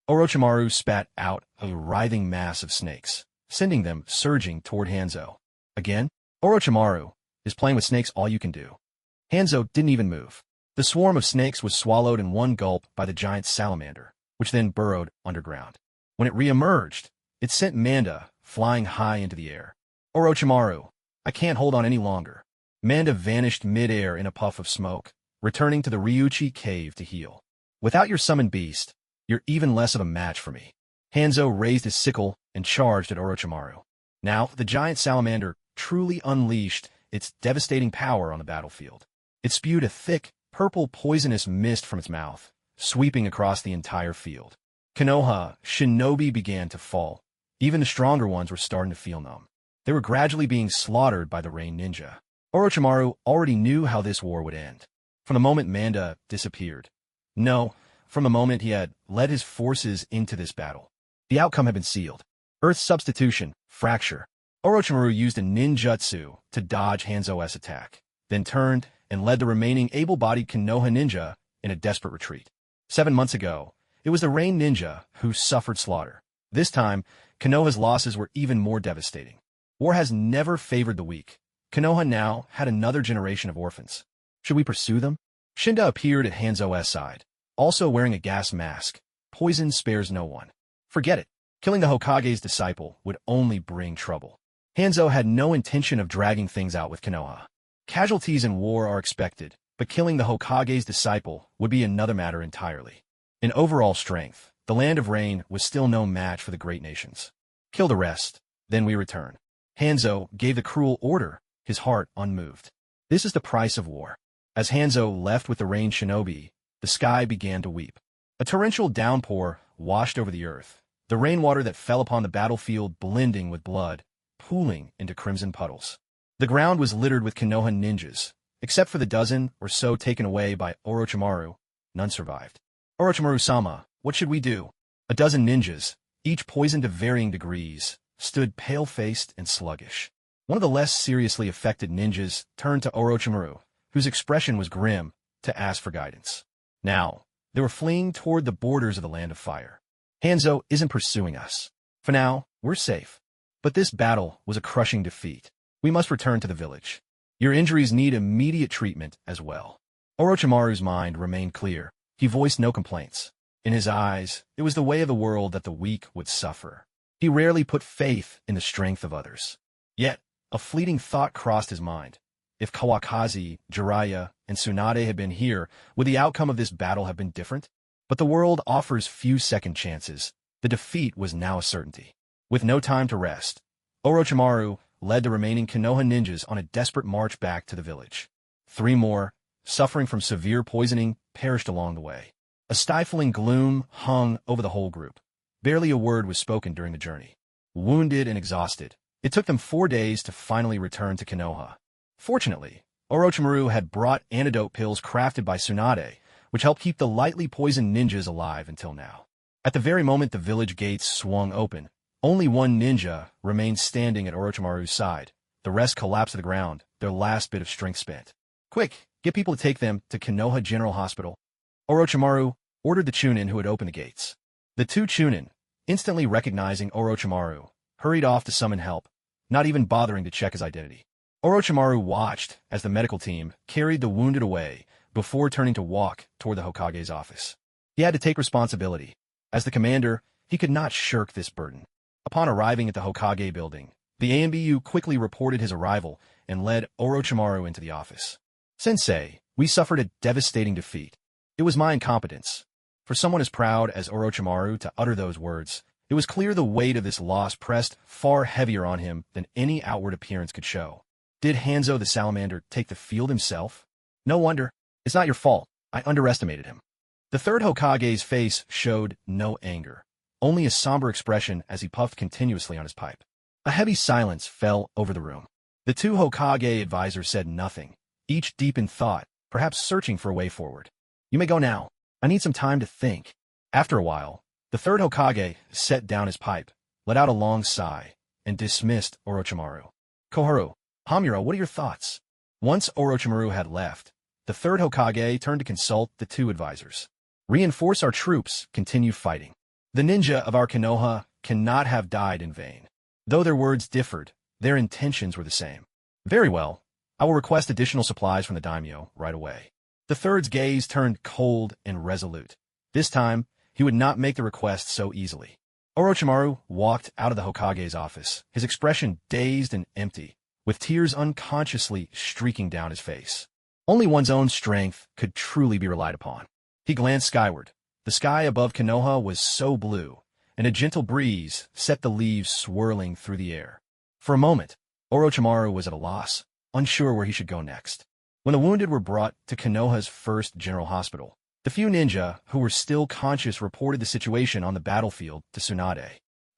Orochimaru spat out a writhing mass of snakes, sending them surging toward Hanzo. Again, Orochimaru, is playing with snakes all you can do. Hanzo didn't even move. The swarm of snakes was swallowed in one gulp by the giant salamander, which then burrowed underground. When it re-emerged, it sent Manda flying high into the air. Orochimaru, I can't hold on any longer. Manda vanished mid-air in a puff of smoke, returning to the Ryuchi cave to heal. Without your summoned beast, you're even less of a match for me. Hanzo raised his sickle and charged at Orochimaru. Now, the giant salamander truly unleashed its devastating power on the battlefield. It spewed a thick, purple poisonous mist from its mouth, sweeping across the entire field. Konoha shinobi began to fall. Even the stronger ones were starting to feel numb. They were gradually being slaughtered by the rain ninja. Orochimaru already knew how this war would end. From the moment Manda disappeared. No, from the moment he had led his forces into this battle. The outcome had been sealed. Earth substitution, fracture. Orochimaru used a ninjutsu to dodge Hanzo's attack, then turned and led the remaining able-bodied Konoha ninja in a desperate retreat. 7 months ago, it was the rain ninja who suffered slaughter. This time, Konoha's losses were even more devastating. War has never favored the weak. Konoha now had another generation of orphans. Should we pursue them? Shinda appeared at Hanzo's side, also wearing a gas mask. Poison spares no one. Forget it. Killing the Hokage's disciple would only bring trouble. Hanzo had no intention of dragging things out with Konoha. Casualties in war are expected, but killing the Hokage's disciple would be another matter entirely. In overall strength, the Land of Rain was still no match for the great nations. Kill the rest, then we return. Hanzo gave the cruel order, his heart unmoved. This is the price of war. As Hanzo left with the Rain Shinobi, the sky began to weep. A torrential downpour washed over the earth, the rainwater that fell upon the battlefield blending with blood, pooling into crimson puddles. The ground was littered with Konoha ninjas. Except for the dozen or so taken away by Orochimaru, none survived. Orochimaru-sama, what should we do? A dozen ninjas, each poisoned to varying degrees, stood pale-faced and sluggish. One of the less seriously affected ninjas turned to Orochimaru, whose expression was grim, to ask for guidance. Now, they were fleeing toward the borders of the Land of Fire. Hanzo isn't pursuing us. For now, we're safe. But this battle was a crushing defeat. We must return to the village. Your injuries need immediate treatment as well. Orochimaru's mind remained clear. He voiced no complaints. In his eyes, it was the way of the world that the weak would suffer. He rarely put faith in the strength of others. Yet, a fleeting thought crossed his mind. If Kawakaki, Jiraiya, and Tsunade had been here, would the outcome of this battle have been different? But the world offers few second chances. The defeat was now a certainty. With no time to rest, Orochimaru led the remaining Konoha ninjas on a desperate march back to the village. 3 more, suffering from severe poisoning, perished along the way. A stifling gloom hung over the whole group. Barely a word was spoken during the journey. Wounded and exhausted, it took them 4 days to finally return to Konoha. Fortunately, Orochimaru had brought antidote pills crafted by Tsunade, which helped keep the lightly poisoned ninjas alive until now. At the very moment the village gates swung open, only one ninja remained standing at Orochimaru's side. The rest collapsed to the ground, their last bit of strength spent. Quick, get people to take them to Konoha General Hospital. Orochimaru ordered the Chunin who had opened the gates. The 2 Chunin, instantly recognizing Orochimaru, hurried off to summon help, not even bothering to check his identity. Orochimaru watched as the medical team carried the wounded away before turning to walk toward the Hokage's office. He had to take responsibility. As the commander, he could not shirk this burden. Upon arriving at the Hokage building, the AMBU quickly reported his arrival and led Orochimaru into the office. Sensei, we suffered a devastating defeat. It was my incompetence. For someone as proud as Orochimaru to utter those words, it was clear the weight of this loss pressed far heavier on him than any outward appearance could show. Did Hanzo the Salamander take the field himself? No wonder. It's not your fault. I underestimated him. The 3rd Hokage's face showed no anger, only a somber expression as he puffed continuously on his pipe. A heavy silence fell over the room. The 2 Hokage advisors said nothing, each deep in thought, perhaps searching for a way forward. You may go now. I need some time to think. After a while, the 3rd Hokage set down his pipe, let out a long sigh, and dismissed Orochimaru. Koharu, Hamura, what are your thoughts? Once Orochimaru had left, the 3rd Hokage turned to consult the 2 advisors. Reinforce our troops, continue fighting. The ninja of our Konoha cannot have died in vain. Though their words differed, their intentions were the same. Very well. I will request additional supplies from the daimyo right away. The 3rd's gaze turned cold and resolute. This time, he would not make the request so easily. Orochimaru walked out of the Hokage's office, his expression dazed and empty, with tears unconsciously streaking down his face. Only one's own strength could truly be relied upon. He glanced skyward. The sky above Konoha was so blue, and a gentle breeze set the leaves swirling through the air. For a moment, Orochimaru was at a loss, unsure where he should go next. When the wounded were brought to Konoha's 1st General Hospital, the few ninja who were still conscious reported the situation on the battlefield to Tsunade.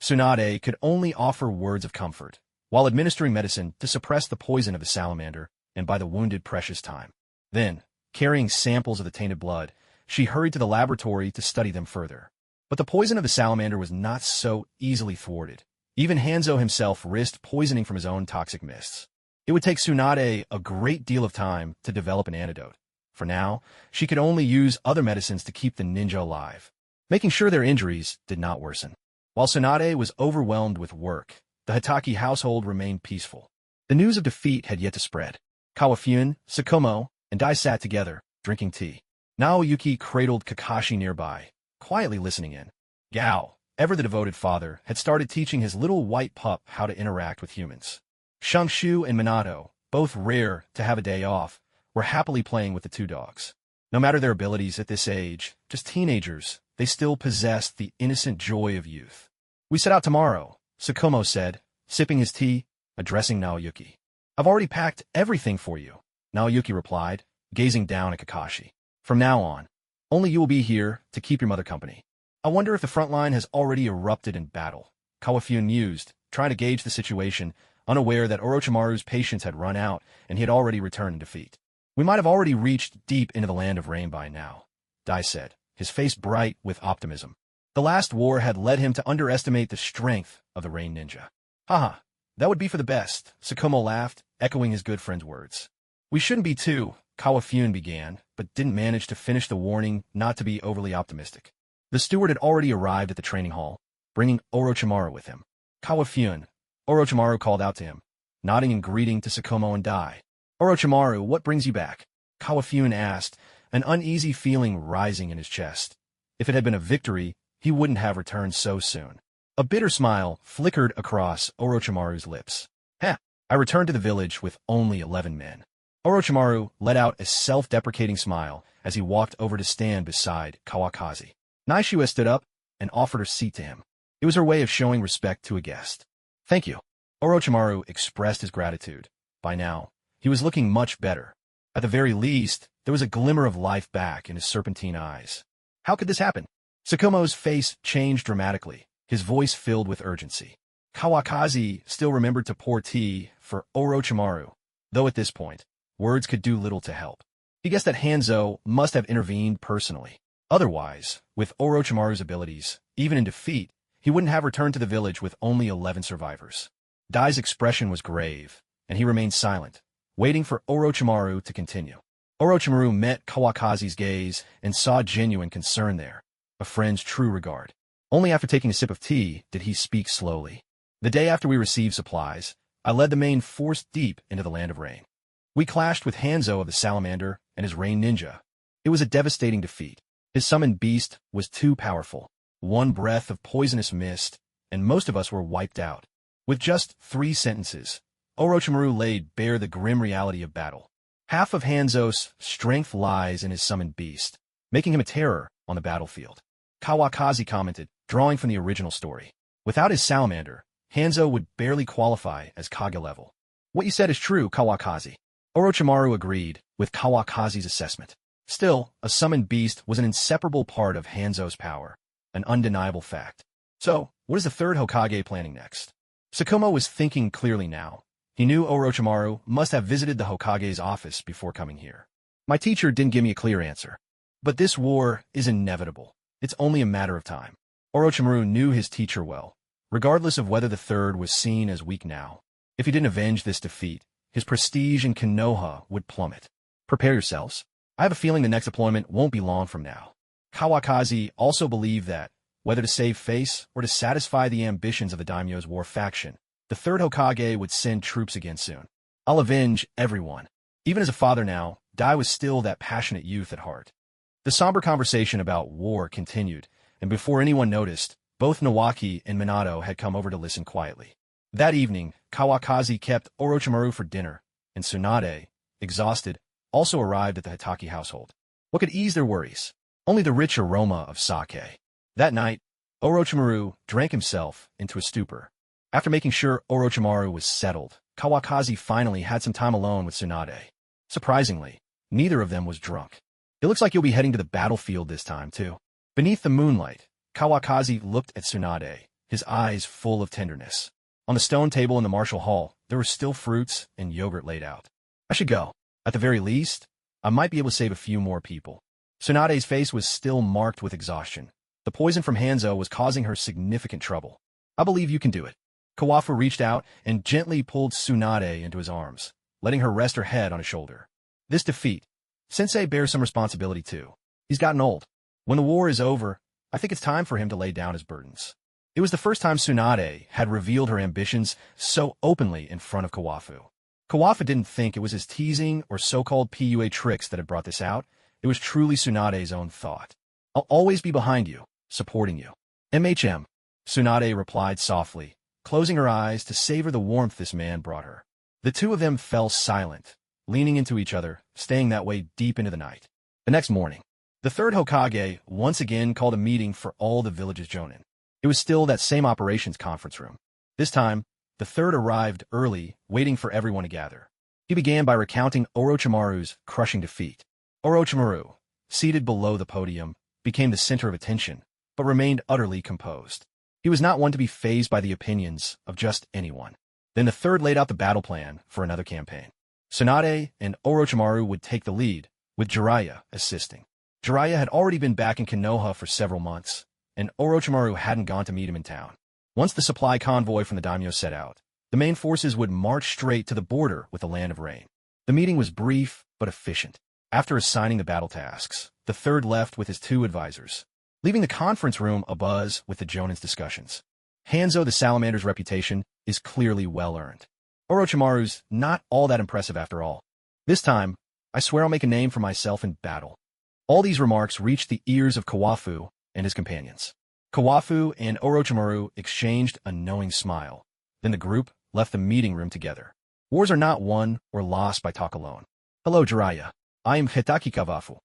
Tsunade could only offer words of comfort, while administering medicine to suppress the poison of the salamander and buy the wounded precious time. Then, carrying samples of the tainted blood, she hurried to the laboratory to study them further. But the poison of the salamander was not so easily thwarted. Even Hanzo himself risked poisoning from his own toxic mists. It would take Tsunade a great deal of time to develop an antidote. For now, she could only use other medicines to keep the ninja alive, making sure their injuries did not worsen. While Tsunade was overwhelmed with work, the Hitaki household remained peaceful. The news of defeat had yet to spread. Kawafun, Sukumo, and Dai sat together, drinking tea. Naoyuki cradled Kakashi nearby, quietly listening in. Gao, ever the devoted father, had started teaching his little white pup how to interact with humans. Shangshu and Minato, both rare to have a day off, were happily playing with the two dogs. No matter their abilities at this age, just teenagers, they still possessed the innocent joy of youth. "We set out tomorrow," Sukumo said, sipping his tea, addressing Naoyuki. "I've already packed everything for you," Naoyuki replied, gazing down at Kakashi. "From now on, only you will be here to keep your mother company." "I wonder if the front line has already erupted in battle," Kawafune mused, trying to gauge the situation, unaware that Orochimaru's patience had run out and he had already returned in defeat. "We might have already reached deep into the land of rain by now," Dai said, his face bright with optimism. The last war had led him to underestimate the strength of the Rain Ninja. "Haha, that would be for the best," Sukumo laughed, echoing his good friend's words. "We shouldn't be too," Kawafune began, but didn't manage to finish the warning not to be overly optimistic. The steward had already arrived at the training hall, bringing Orochimaru with him. "Kawafune," Orochimaru called out to him, nodding in greeting to Sukumo and Dai. "Orochimaru, what brings you back?" Kawafune asked, an uneasy feeling rising in his chest. If it had been a victory, he wouldn't have returned so soon. A bitter smile flickered across Orochimaru's lips. "Heh, I returned to the village with only 11 men." Orochimaru let out a self-deprecating smile as he walked over to stand beside Kawakazi. Naishua stood up and offered her seat to him. It was her way of showing respect to a guest. "Thank you." Orochimaru expressed his gratitude. By now, he was looking much better. At the very least, there was a glimmer of life back in his serpentine eyes. "How could this happen?" Sukumo's face changed dramatically, his voice filled with urgency. Kawakazi still remembered to pour tea for Orochimaru, though at this point, words could do little to help. He guessed that Hanzo must have intervened personally. Otherwise, with Orochimaru's abilities, even in defeat, he wouldn't have returned to the village with only 11 survivors. Dai's expression was grave, and he remained silent, waiting for Orochimaru to continue. Orochimaru met Kawakazi's gaze and saw genuine concern there, a friend's true regard. Only after taking a sip of tea did he speak slowly. "The day after we received supplies, I led the main force deep into the land of rain. We clashed with Hanzo of the Salamander and his Rain Ninja. It was a devastating defeat. His summoned beast was too powerful. One breath of poisonous mist, and most of us were wiped out." With just 3 sentences, Orochimaru laid bare the grim reality of battle. Half of Hanzo's strength lies in his summoned beast, making him a terror on the battlefield. Kawakazi commented, drawing from the original story. "Without his salamander, Hanzo would barely qualify as Kage level." "What you said is true, Kawakazi." Orochimaru agreed with Kawakazi's assessment. Still, a summoned beast was an inseparable part of Hanzo's power, an undeniable fact. "So, what is the third Hokage planning next?" Sukumo was thinking clearly now. He knew Orochimaru must have visited the Hokage's office before coming here. "My teacher didn't give me a clear answer. But this war is inevitable. It's only a matter of time." Orochimaru knew his teacher well, regardless of whether the third was seen as weak now. If he didn't avenge this defeat, his prestige in Konoha would plummet. "Prepare yourselves. I have a feeling the next deployment won't be long from now." Kawakazi also believed that, whether to save face or to satisfy the ambitions of the daimyo's war faction, the third Hokage would send troops again soon. "I'll avenge everyone." Even as a father now, Dai was still that passionate youth at heart. The somber conversation about war continued, and before anyone noticed, both Nawaki and Minato had come over to listen quietly. That evening, Kawakazi kept Orochimaru for dinner, and Tsunade, exhausted, also arrived at the Hitaki household. What could ease their worries? Only the rich aroma of sake. That night, Orochimaru drank himself into a stupor. After making sure Orochimaru was settled, Kawakazi finally had some time alone with Tsunade. Surprisingly, neither of them was drunk. "It looks like you'll be heading to the battlefield this time, too." Beneath the moonlight, Kawakazi looked at Tsunade, his eyes full of tenderness. On the stone table in the martial hall, there were still fruits and yogurt laid out. "I should go. At the very least, I might be able to save a few more people." Tsunade's face was still marked with exhaustion. The poison from Hanzo was causing her significant trouble. "I believe you can do it." Kawafu reached out and gently pulled Tsunade into his arms, letting her rest her head on his shoulder. "This defeat, Sensei bears some responsibility too. He's gotten old. When the war is over, I think it's time for him to lay down his burdens." It was the first time Tsunade had revealed her ambitions so openly in front of Kawafu. Kawafu didn't think it was his teasing or so-called PUA tricks that had brought this out. It was truly Tsunade's own thought. "I'll always be behind you, supporting you. MHM." Tsunade replied softly, closing her eyes to savor the warmth this man brought her. The two of them fell silent, leaning into each other, staying that way deep into the night. The next morning, the third Hokage once again called a meeting for all the village's jonin. It was still that same operations conference room. This time, the third arrived early, waiting for everyone to gather. He began by recounting Orochimaru's crushing defeat. Orochimaru, seated below the podium, became the center of attention, but remained utterly composed. He was not one to be fazed by the opinions of just anyone. Then the third laid out the battle plan for another campaign. Tsunade and Orochimaru would take the lead, with Jiraiya assisting. Jiraiya had already been back in Konoha for several months, and Orochimaru hadn't gone to meet him in town. Once the supply convoy from the daimyo set out, the main forces would march straight to the border with the Land of Rain. The meeting was brief but efficient. After assigning the battle tasks, the third left with his two advisors, leaving the conference room abuzz with the Jonin's discussions. Hanzo the Salamander's reputation is clearly well-earned. Orochimaru's not all that impressive after all. This time, I swear I'll make a name for myself in battle. All these remarks reached the ears of Kawafu and his companions. Kawafu and Orochimaru exchanged a knowing smile. Then the group left the meeting room together. Wars are not won or lost by talk alone. Hello, Jiraiya. I am Hitaki Kawafu.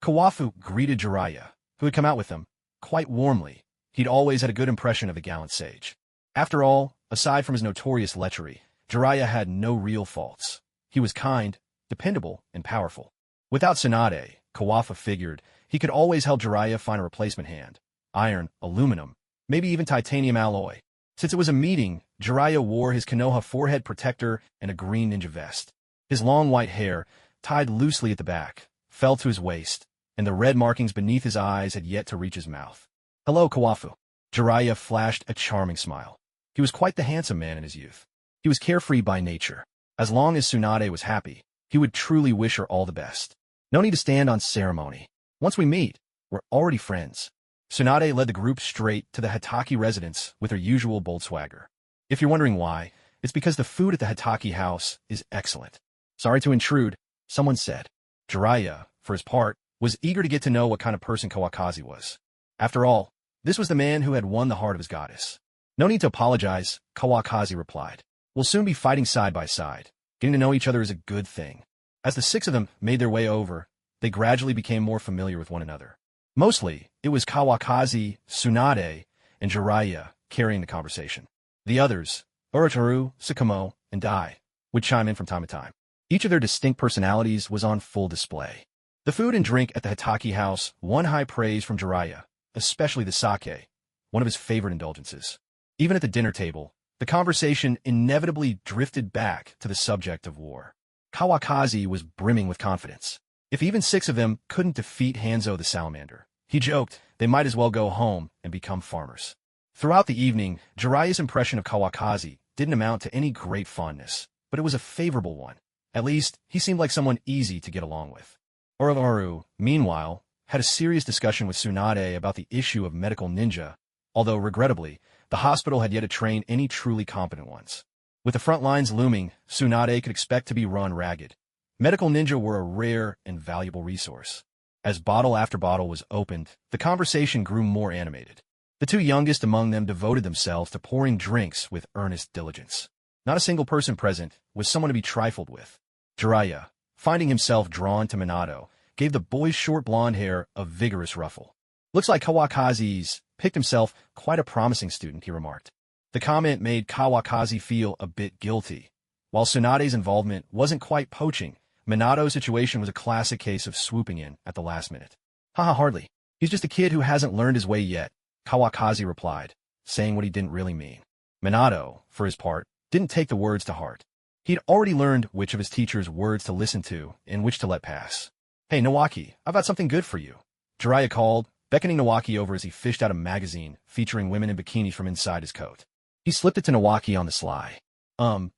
Kawafu greeted Jiraiya, who had come out with him, quite warmly. He'd always had a good impression of the gallant sage. After all, aside from his notorious lechery, Jiraiya had no real faults. He was kind, dependable, and powerful. Without Tsunade, Kawafu figured he could always help Jiraiya find a replacement hand. Iron, aluminum, maybe even titanium alloy. Since it was a meeting, Jiraiya wore his Konoha forehead protector and a green ninja vest. His long white hair, tied loosely at the back, fell to his waist, and the red markings beneath his eyes had yet to reach his mouth. Hello, Kawafu. Jiraiya flashed a charming smile. He was quite the handsome man in his youth. He was carefree by nature. As long as Tsunade was happy, he would truly wish her all the best. No need to stand on ceremony. Once we meet, we're already friends. Tsunade led the group straight to the Hitaki residence with her usual bold swagger. If you're wondering why, it's because the food at the Hitaki house is excellent. Sorry to intrude, someone said. Jiraiya, for his part, was eager to get to know what kind of person Kawakaki was. After all, this was the man who had won the heart of his goddess. No need to apologize, Kawakaki replied. We'll soon be fighting side by side. Getting to know each other is a good thing. As the six of them made their way over, they gradually became more familiar with one another. Mostly, it was Kawakaki, Tsunade, and Jiraiya carrying the conversation. The others, Orochimaru, Sukumo, and Dai, would chime in from time to time. Each of their distinct personalities was on full display. The food and drink at the Hitaki house won high praise from Jiraiya, especially the sake, one of his favorite indulgences. Even at the dinner table, the conversation inevitably drifted back to the subject of war. Kawakaki was brimming with confidence. If even six of them couldn't defeat Hanzo the Salamander, he joked they might as well go home and become farmers. Throughout the evening, Jiraiya's impression of Kawakaki didn't amount to any great fondness, but it was a favorable one. At least, he seemed like someone easy to get along with. Orochimaru, meanwhile, had a serious discussion with Tsunade about the issue of medical ninja, although, regrettably, the hospital had yet to train any truly competent ones. With the front lines looming, Tsunade could expect to be run ragged. Medical ninja were a rare and valuable resource. As bottle after bottle was opened, the conversation grew more animated. The two youngest among them devoted themselves to pouring drinks with earnest diligence. Not a single person present was someone to be trifled with. Jiraiya, finding himself drawn to Minato, gave the boy's short blonde hair a vigorous ruffle. Looks like Kawakaki's picked himself quite a promising student, he remarked. The comment made Kawakaki feel a bit guilty. While Tsunade's involvement wasn't quite poaching, Minato's situation was a classic case of swooping in at the last minute. Haha, hardly. He's just a kid who hasn't learned his way yet, Kawakaki replied, saying what he didn't really mean. Minato, for his part, didn't take the words to heart. He'd already learned which of his teacher's words to listen to and which to let pass. Hey, Nawaki, I've got something good for you, Jiraiya called, beckoning Nawaki over as he fished out a magazine featuring women in bikinis from inside his coat. He slipped it to Nawaki on the sly.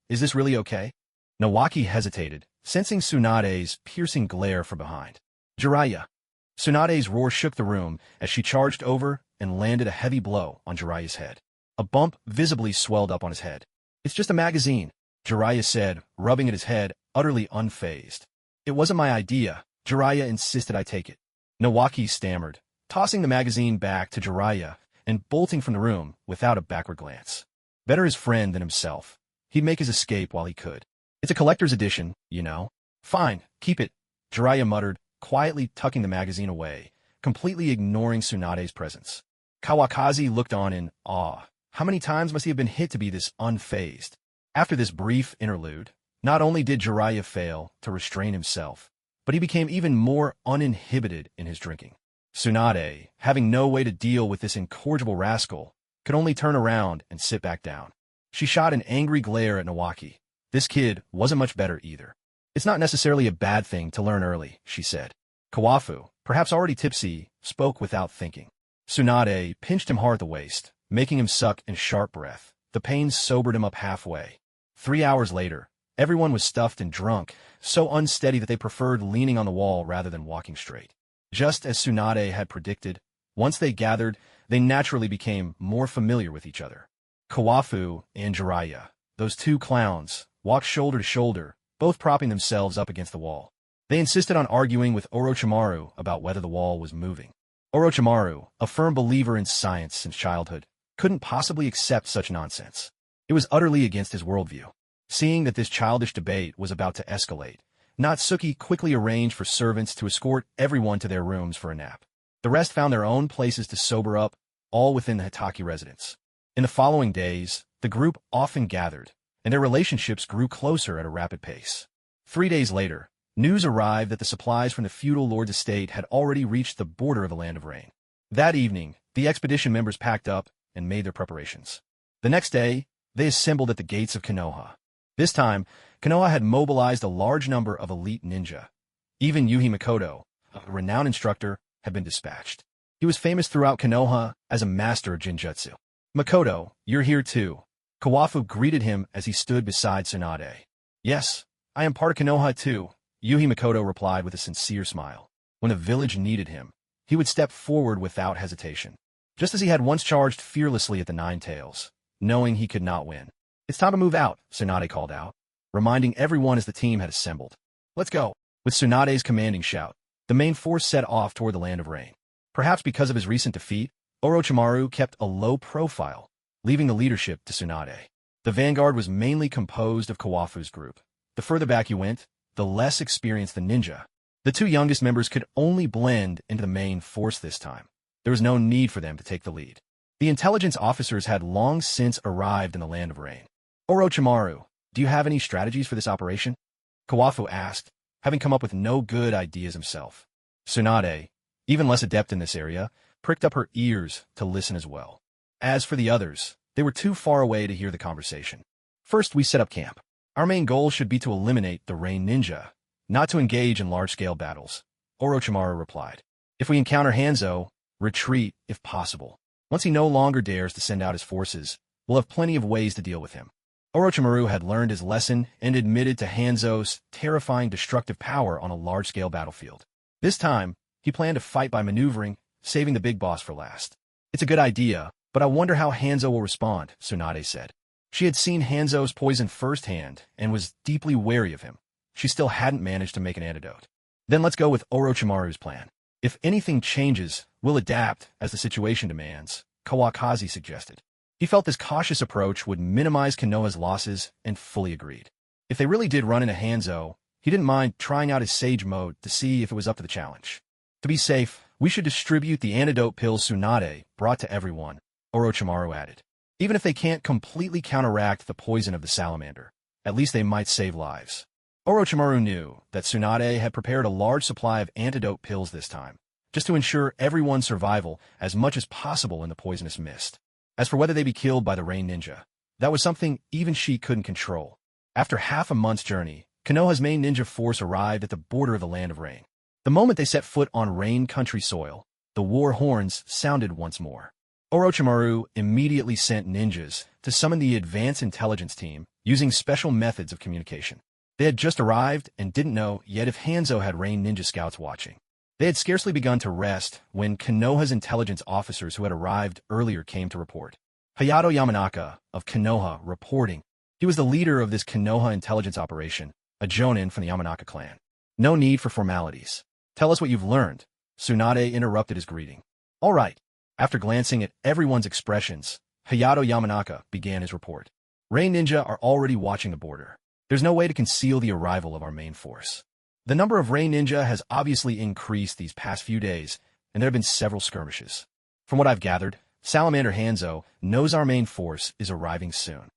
Is this really okay? Nawaki hesitated, sensing Tsunade's piercing glare from behind. Jiraiya. Tsunade's roar shook the room as she charged over and landed a heavy blow on Jiraiya's head. A bump visibly swelled up on his head. It's just a magazine, Jiraiya said, rubbing at his head, utterly unfazed. It wasn't my idea. Jiraiya insisted I take it. Nawaki stammered, tossing the magazine back to Jiraiya and bolting from the room without a backward glance. Better his friend than himself. He'd make his escape while he could. It's a collector's edition, you know. Fine, keep it, Jiraiya muttered, quietly tucking the magazine away, completely ignoring Tsunade's presence. Kawakaki looked on in awe. How many times must he have been hit to be this unfazed? After this brief interlude, not only did Jiraiya fail to restrain himself, but he became even more uninhibited in his drinking. Tsunade, having no way to deal with this incorrigible rascal, could only turn around and sit back down. She shot an angry glare at Nawaki. This kid wasn't much better either. It's not necessarily a bad thing to learn early, she said. Kawafu, perhaps already tipsy, spoke without thinking. Tsunade pinched him hard at the waist, making him suck in sharp breath. The pain sobered him up halfway. 3 hours later, everyone was stuffed and drunk, so unsteady that they preferred leaning on the wall rather than walking straight. Just as Tsunade had predicted, once they gathered, they naturally became more familiar with each other. Kawafu and Jiraiya, those two clowns, walked shoulder to shoulder, both propping themselves up against the wall. They insisted on arguing with Orochimaru about whether the wall was moving. Orochimaru, a firm believer in science since childhood, couldn't possibly accept such nonsense. It was utterly against his worldview. Seeing that this childish debate was about to escalate, Natsuki quickly arranged for servants to escort everyone to their rooms for a nap. The rest found their own places to sober up, all within the Hitaki residence. In the following days, the group often gathered, and their relationships grew closer at a rapid pace. 3 days later, news arrived that the supplies from the feudal lord's estate had already reached the border of the Land of Rain. That evening, the expedition members packed up and made their preparations. The next day, they assembled at the gates of Konoha. This time, Konoha had mobilized a large number of elite ninja. Even Yuhi Makoto, a renowned instructor, had been dispatched. He was famous throughout Konoha as a master of Jinjutsu. Makoto, you're here too. Kawafu greeted him as he stood beside Tsunade. Yes, I am part of Konoha too, Yuhi Makoto replied with a sincere smile. When the village needed him, he would step forward without hesitation, just as he had once charged fearlessly at the Nine Tails, knowing he could not win. It's time to move out, Tsunade called out, reminding everyone as the team had assembled. Let's go. With Tsunade's commanding shout, the main force set off toward the Land of Rain. Perhaps because of his recent defeat, Orochimaru kept a low profile, leaving the leadership to Tsunade. The vanguard was mainly composed of Kawafu's group. The further back you went, the less experienced the ninja. The two youngest members could only blend into the main force this time. There was no need for them to take the lead. The intelligence officers had long since arrived in the Land of Rain. Orochimaru, do you have any strategies for this operation? Kawafu asked, having come up with no good ideas himself. Tsunade, even less adept in this area, pricked up her ears to listen as well. As for the others, they were too far away to hear the conversation. First, we set up camp. Our main goal should be to eliminate the Rain Ninja, not to engage in large-scale battles, Orochimaru replied. If we encounter Hanzo, retreat if possible. Once he no longer dares to send out his forces, we'll have plenty of ways to deal with him. Orochimaru had learned his lesson and admitted to Hanzo's terrifying destructive power on a large-scale battlefield. This time, he planned to fight by maneuvering, saving the big boss for last. It's a good idea, but I wonder how Hanzo will respond, Tsunade said. She had seen Hanzo's poison firsthand and was deeply wary of him. She still hadn't managed to make an antidote. Then let's go with Orochimaru's plan. If anything changes, we'll adapt as the situation demands, Kawakaki suggested. He felt this cautious approach would minimize Konoha's losses and fully agreed. If they really did run into Hanzo, he didn't mind trying out his Sage mode to see if it was up to the challenge. To be safe, we should distribute the antidote pills Tsunade brought to everyone, Orochimaru added. Even if they can't completely counteract the poison of the salamander, at least they might save lives. Orochimaru knew that Tsunade had prepared a large supply of antidote pills this time, just to ensure everyone's survival as much as possible in the poisonous mist. As for whether they be killed by the Rain Ninja, that was something even she couldn't control. After half a month's journey, Konoha's main ninja force arrived at the border of the Land of Rain. The moment they set foot on Rain country soil, the war horns sounded once more. Orochimaru immediately sent ninjas to summon the advanced intelligence team using special methods of communication. They had just arrived and didn't know yet if Hanzo had Rain ninja scouts watching. They had scarcely begun to rest when Konoha's intelligence officers who had arrived earlier came to report. Hayato Yamanaka of Konoha reporting. He was the leader of this Konoha intelligence operation, a jonin from the Yamanaka clan. No need for formalities. Tell us what you've learned. Tsunade interrupted his greeting. All right. After glancing at everyone's expressions, Hayato Yamanaka began his report. Rain Ninja are already watching the border. There's no way to conceal the arrival of our main force. The number of Rain Ninja has obviously increased these past few days, and there have been several skirmishes. From what I've gathered, Salamander Hanzo knows our main force is arriving soon.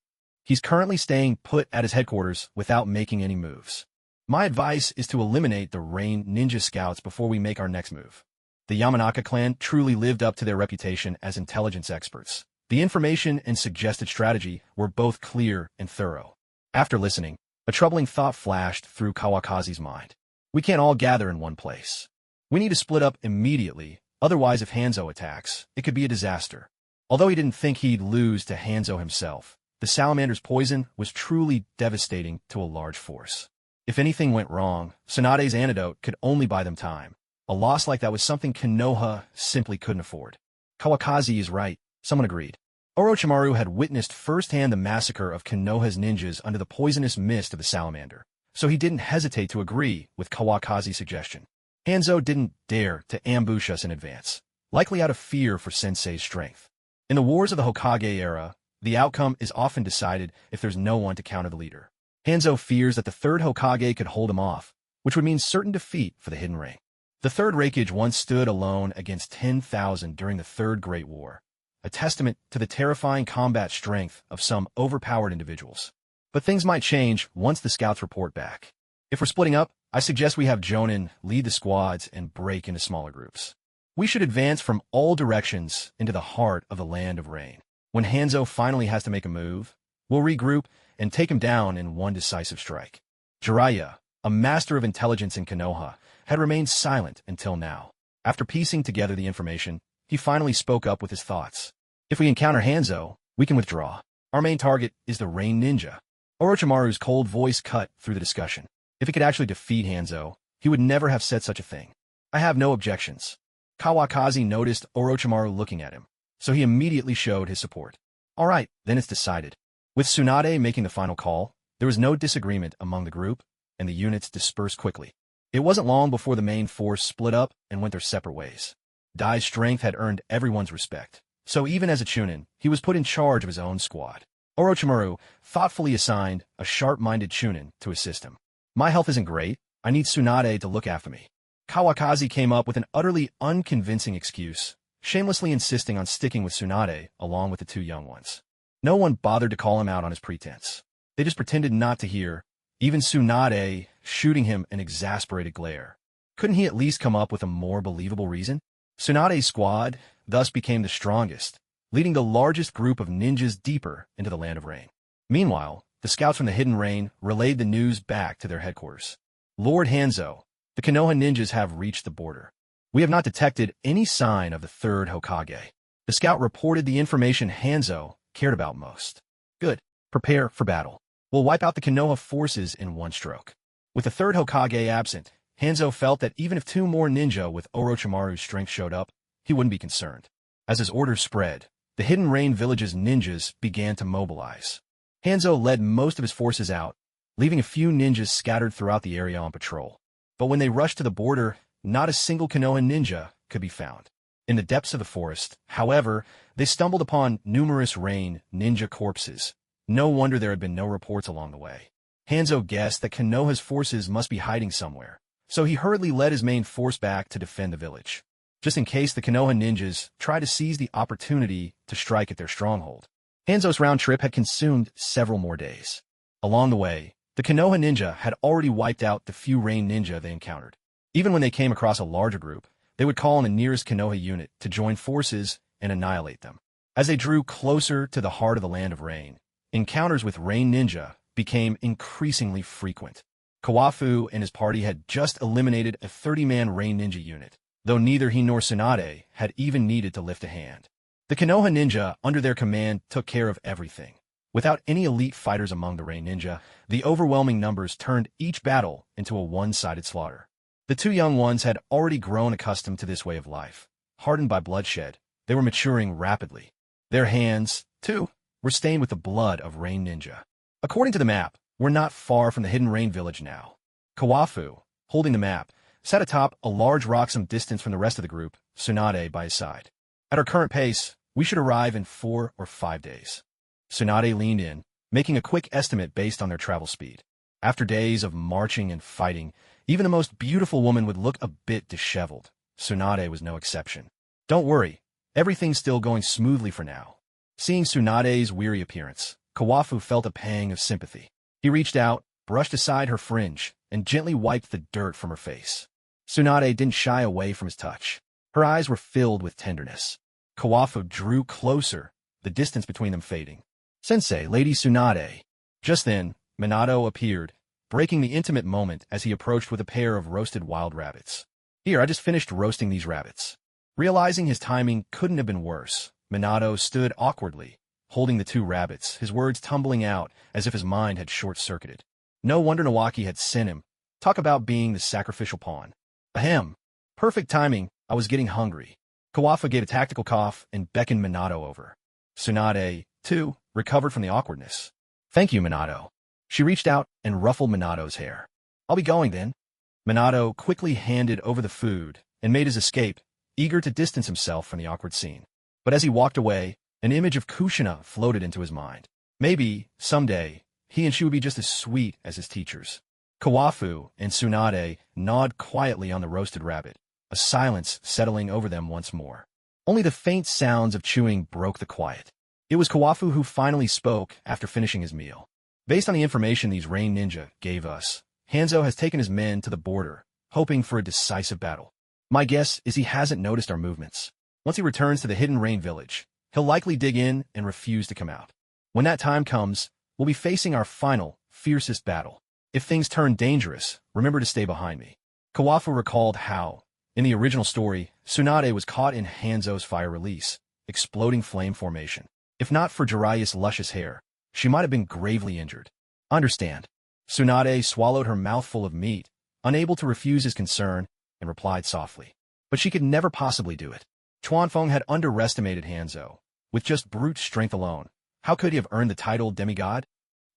He's currently staying put at his headquarters without making any moves. My advice is to eliminate the Rain Ninja scouts before we make our next move. The Yamanaka clan truly lived up to their reputation as intelligence experts. The information and suggested strategy were both clear and thorough. After listening, a troubling thought flashed through Kawakazi's mind. We can't all gather in one place. We need to split up immediately, otherwise if Hanzo attacks, it could be a disaster. Although he didn't think he'd lose to Hanzo himself, the Salamander's poison was truly devastating to a large force. If anything went wrong, Tsunade's antidote could only buy them time. A loss like that was something Konoha simply couldn't afford. Kawakazi is right, someone agreed. Orochimaru had witnessed firsthand the massacre of Konoha's ninjas under the poisonous mist of the salamander, so he didn't hesitate to agree with Kawakazi's suggestion. Hanzo didn't dare to ambush us in advance, likely out of fear for Sensei's strength. In the wars of the Hokage era, the outcome is often decided if there's no one to counter the leader. Hanzo fears that the third Hokage could hold him off, which would mean certain defeat for the Hidden Ring. The Third Raikage once stood alone against 10,000 during the Third Great War, a testament to the terrifying combat strength of some overpowered individuals. But things might change once the scouts report back. If we're splitting up, I suggest we have Jonin lead the squads and break into smaller groups. We should advance from all directions into the heart of the Land of Rain. When Hanzo finally has to make a move, we'll regroup and take him down in one decisive strike. Jiraiya, a master of intelligence in Konoha, had remained silent until now. After piecing together the information, he finally spoke up with his thoughts. If we encounter Hanzo, we can withdraw. Our main target is the Rain Ninja. Orochimaru's cold voice cut through the discussion. If he could actually defeat Hanzo, he would never have said such a thing. I have no objections. Kawakazi noticed Orochimaru looking at him, so he immediately showed his support. All right, then it's decided. With Tsunade making the final call, there was no disagreement among the group, and the units dispersed quickly. It wasn't long before the main force split up and went their separate ways. Dai's strength had earned everyone's respect, so even as a Chunin, he was put in charge of his own squad. Orochimaru thoughtfully assigned a sharp-minded Chunin to assist him. My health isn't great. I need Tsunade to look after me. Kawakazi came up with an utterly unconvincing excuse, shamelessly insisting on sticking with Tsunade along with the two young ones. No one bothered to call him out on his pretense. They just pretended not to hear, even Tsunade shooting him an exasperated glare. Couldn't he at least come up with a more believable reason? Tsunade's squad thus became the strongest, leading the largest group of ninjas deeper into the Land of Rain. Meanwhile, the scouts from the Hidden Rain relayed the news back to their headquarters. Lord Hanzo, the Konoha ninjas have reached the border. We have not detected any sign of the third Hokage. The scout reported the information Hanzo cared about most. Good. Prepare for battle. We'll wipe out the Konoha forces in one stroke. With the third Hokage absent, Hanzo felt that even if two more ninja with Orochimaru's strength showed up, he wouldn't be concerned. As his orders spread, the Hidden Rain village's ninjas began to mobilize. Hanzo led most of his forces out, leaving a few ninjas scattered throughout the area on patrol. But when they rushed to the border, not a single Konoha ninja could be found. In the depths of the forest, however, they stumbled upon numerous Rain ninja corpses. No wonder there had been no reports along the way. Hanzo guessed that Konoha's forces must be hiding somewhere, so he hurriedly led his main force back to defend the village, just in case the Konoha ninjas tried to seize the opportunity to strike at their stronghold. Hanzo's round trip had consumed several more days. Along the way, the Konoha ninja had already wiped out the few Rain ninja they encountered. Even when they came across a larger group, they would call on the nearest Konoha unit to join forces and annihilate them. As they drew closer to the heart of the Land of Rain, encounters with Rain ninja became increasingly frequent. Kawafu and his party had just eliminated a 30-man Rain ninja unit, though neither he nor Tsunade had even needed to lift a hand. The Konoha ninja under their command took care of everything. Without any elite fighters among the Rain ninja, the overwhelming numbers turned each battle into a one-sided slaughter. The two young ones had already grown accustomed to this way of life. Hardened by bloodshed, they were maturing rapidly. Their hands, too, were stained with the blood of Rain ninja. According to the map, we're not far from the Hidden Rain village now. Kawafu, holding the map, sat atop a large rock some distance from the rest of the group, Tsunade by his side. At our current pace, we should arrive in 4 or 5 days. Tsunade leaned in, making a quick estimate based on their travel speed. After days of marching and fighting, even the most beautiful woman would look a bit disheveled. Tsunade was no exception. Don't worry, everything's still going smoothly for now. Seeing Tsunade's weary appearance, Kawafu felt a pang of sympathy. He reached out, brushed aside her fringe, and gently wiped the dirt from her face. Tsunade didn't shy away from his touch. Her eyes were filled with tenderness. Kawafu drew closer, the distance between them fading. "Sensei, Lady Tsunade." Just then, Minato appeared, breaking the intimate moment as he approached with a pair of roasted wild rabbits. "Here, I just finished roasting these rabbits." Realizing his timing couldn't have been worse, Minato stood awkwardly, holding the 2 rabbits, his words tumbling out as if his mind had short-circuited. No wonder Nawaki had sent him. Talk about being the sacrificial pawn. Ahem. Perfect timing, I was getting hungry. Kawafu gave a tactical cough and beckoned Minato over. Tsunade, too, recovered from the awkwardness. "Thank you, Minato." She reached out and ruffled Minato's hair. "I'll be going then." Minato quickly handed over the food and made his escape, eager to distance himself from the awkward scene. But as he walked away, an image of Kushina floated into his mind. Maybe, someday, he and she would be just as sweet as his teachers. Kawafu and Tsunade gnawed quietly on the roasted rabbit, a silence settling over them once more. Only the faint sounds of chewing broke the quiet. It was Kawafu who finally spoke after finishing his meal. "Based on the information these rain ninja gave us, Hanzo has taken his men to the border, hoping for a decisive battle. My guess is he hasn't noticed our movements. Once he returns to the hidden rain village, he'll likely dig in and refuse to come out. When that time comes, we'll be facing our final, fiercest battle. If things turn dangerous, remember to stay behind me." Kawafu recalled how, in the original story, Tsunade was caught in Hanzo's fire release, exploding flame formation. If not for Jiraiya's luscious hair, she might have been gravely injured. "Understand." Tsunade swallowed her mouthful of meat, unable to refuse his concern, and replied softly. But she could never possibly do it. Chuanfeng had underestimated Hanzo. With just brute strength alone, how could he have earned the title demigod?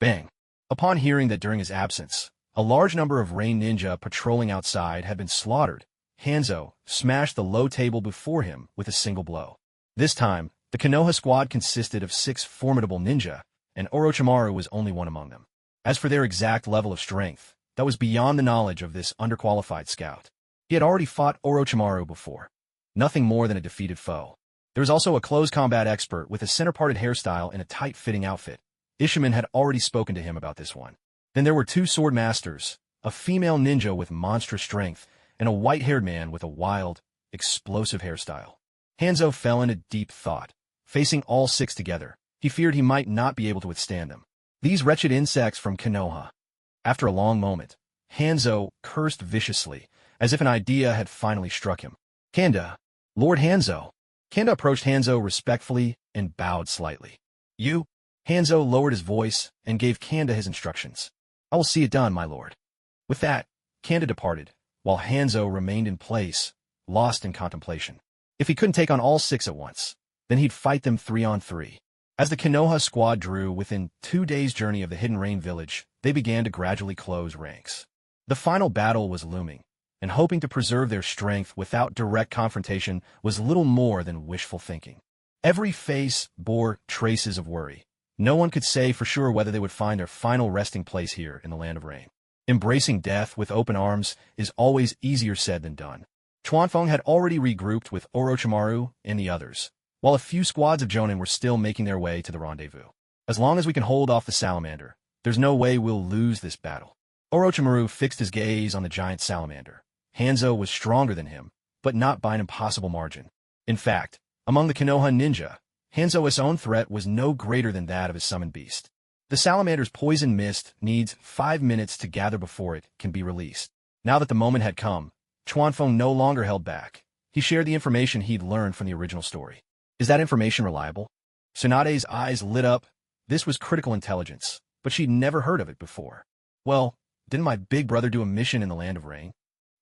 Bang! Upon hearing that during his absence, a large number of rain ninja patrolling outside had been slaughtered, Hanzo smashed the low table before him with a single blow. This time, the Konoha squad consisted of 6 formidable ninja, and Orochimaru was only one among them. As for their exact level of strength, that was beyond the knowledge of this underqualified scout. He had already fought Orochimaru before. Nothing more than a defeated foe. There was also a close combat expert with a center-parted hairstyle and a tight-fitting outfit. Ishimin had already spoken to him about this one. Then there were 2 sword masters, a female ninja with monstrous strength, and a white-haired man with a wild, explosive hairstyle. Hanzo fell into deep thought. Facing all 6 together, he feared he might not be able to withstand them. These wretched insects from Konoha. After a long moment, Hanzo cursed viciously, as if an idea had finally struck him. "Kanda, Lord Hanzo." Kanda approached Hanzo respectfully and bowed slightly. "You?" Hanzo lowered his voice and gave Kanda his instructions. "I will see it done, my lord." With that, Kanda departed, while Hanzo remained in place, lost in contemplation. If he couldn't take on all 6 at once, then he'd fight them 3-on-3. As the Konoha squad drew within 2 days' journey of the Hidden Rain village, they began to gradually close ranks. The final battle was looming, and hoping to preserve their strength without direct confrontation was little more than wishful thinking. Every face bore traces of worry. No one could say for sure whether they would find their final resting place here in the Land of Rain. Embracing death with open arms is always easier said than done. Chuanfeng had already regrouped with Orochimaru and the others, while a few squads of Jonin were still making their way to the rendezvous. "As long as we can hold off the salamander, there's no way we'll lose this battle." Orochimaru fixed his gaze on the giant salamander. Hanzo was stronger than him, but not by an impossible margin. In fact, among the Konoha ninja, Hanzo's own threat was no greater than that of his summoned beast. The salamander's poison mist needs 5 minutes to gather before it can be released. Now that the moment had come, Chuanfeng no longer held back. He shared the information he'd learned from the original story. "Is that information reliable?" Tsunade's eyes lit up. This was critical intelligence, but she'd never heard of it before. "Well, didn't my big brother do a mission in the Land of Rain?"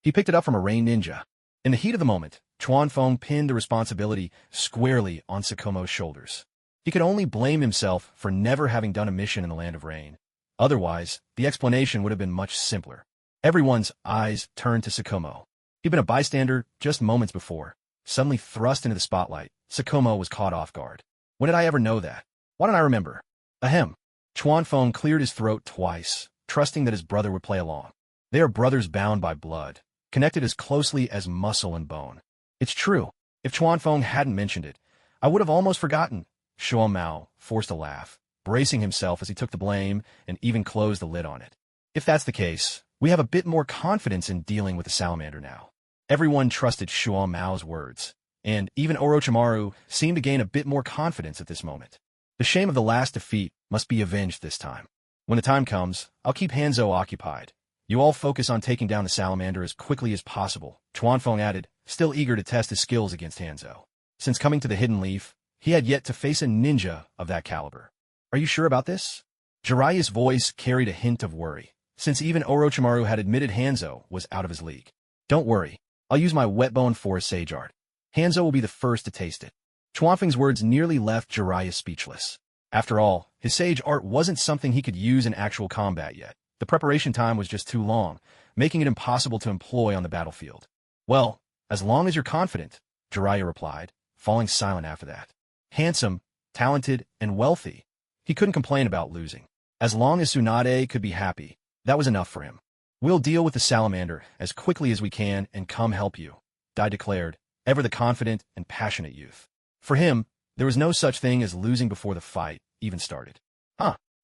He picked it up from a rain ninja. In the heat of the moment, Chuanfeng pinned the responsibility squarely on Sukumo's shoulders. He could only blame himself for never having done a mission in the Land of Rain. Otherwise, the explanation would have been much simpler. Everyone's eyes turned to Sukumo. He'd been a bystander just moments before, suddenly thrust into the spotlight, Sukumo was caught off guard. When did I ever know that? Why don't I remember? Ahem. Chuanfeng cleared his throat twice, trusting that his brother would play along. They are brothers bound by blood, connected as closely as muscle and bone. It's true. If Chuanfeng hadn't mentioned it, I would have almost forgotten. Shuo Mao forced a laugh, bracing himself as he took the blame and even closed the lid on it. If that's the case, we have a bit more confidence in dealing with the salamander now. Everyone trusted Shuo Mao's words, and even Orochimaru seemed to gain a bit more confidence at this moment. The shame of the last defeat must be avenged this time. When the time comes, I'll keep Hanzo occupied. You all focus on taking down the salamander as quickly as possible, Chuanfeng added, still eager to test his skills against Hanzo. Since coming to the Hidden Leaf, he had yet to face a ninja of that caliber. Are you sure about this? Jiraiya's voice carried a hint of worry, since even Orochimaru had admitted Hanzo was out of his league. Don't worry, I'll use my whetbone forest sage art. Hanzo will be the first to taste it. Chuanfeng's words nearly left Jiraiya speechless. After all, his sage art wasn't something he could use in actual combat yet. The preparation time was just too long, making it impossible to employ on the battlefield. Well, as long as you're confident, Jiraiya replied, falling silent after that. Handsome, talented, and wealthy, he couldn't complain about losing. As long as Tsunade could be happy, that was enough for him. We'll deal with the salamander as quickly as we can and come help you, Dai declared, ever the confident and passionate youth. For him, there was no such thing as losing before the fight even started.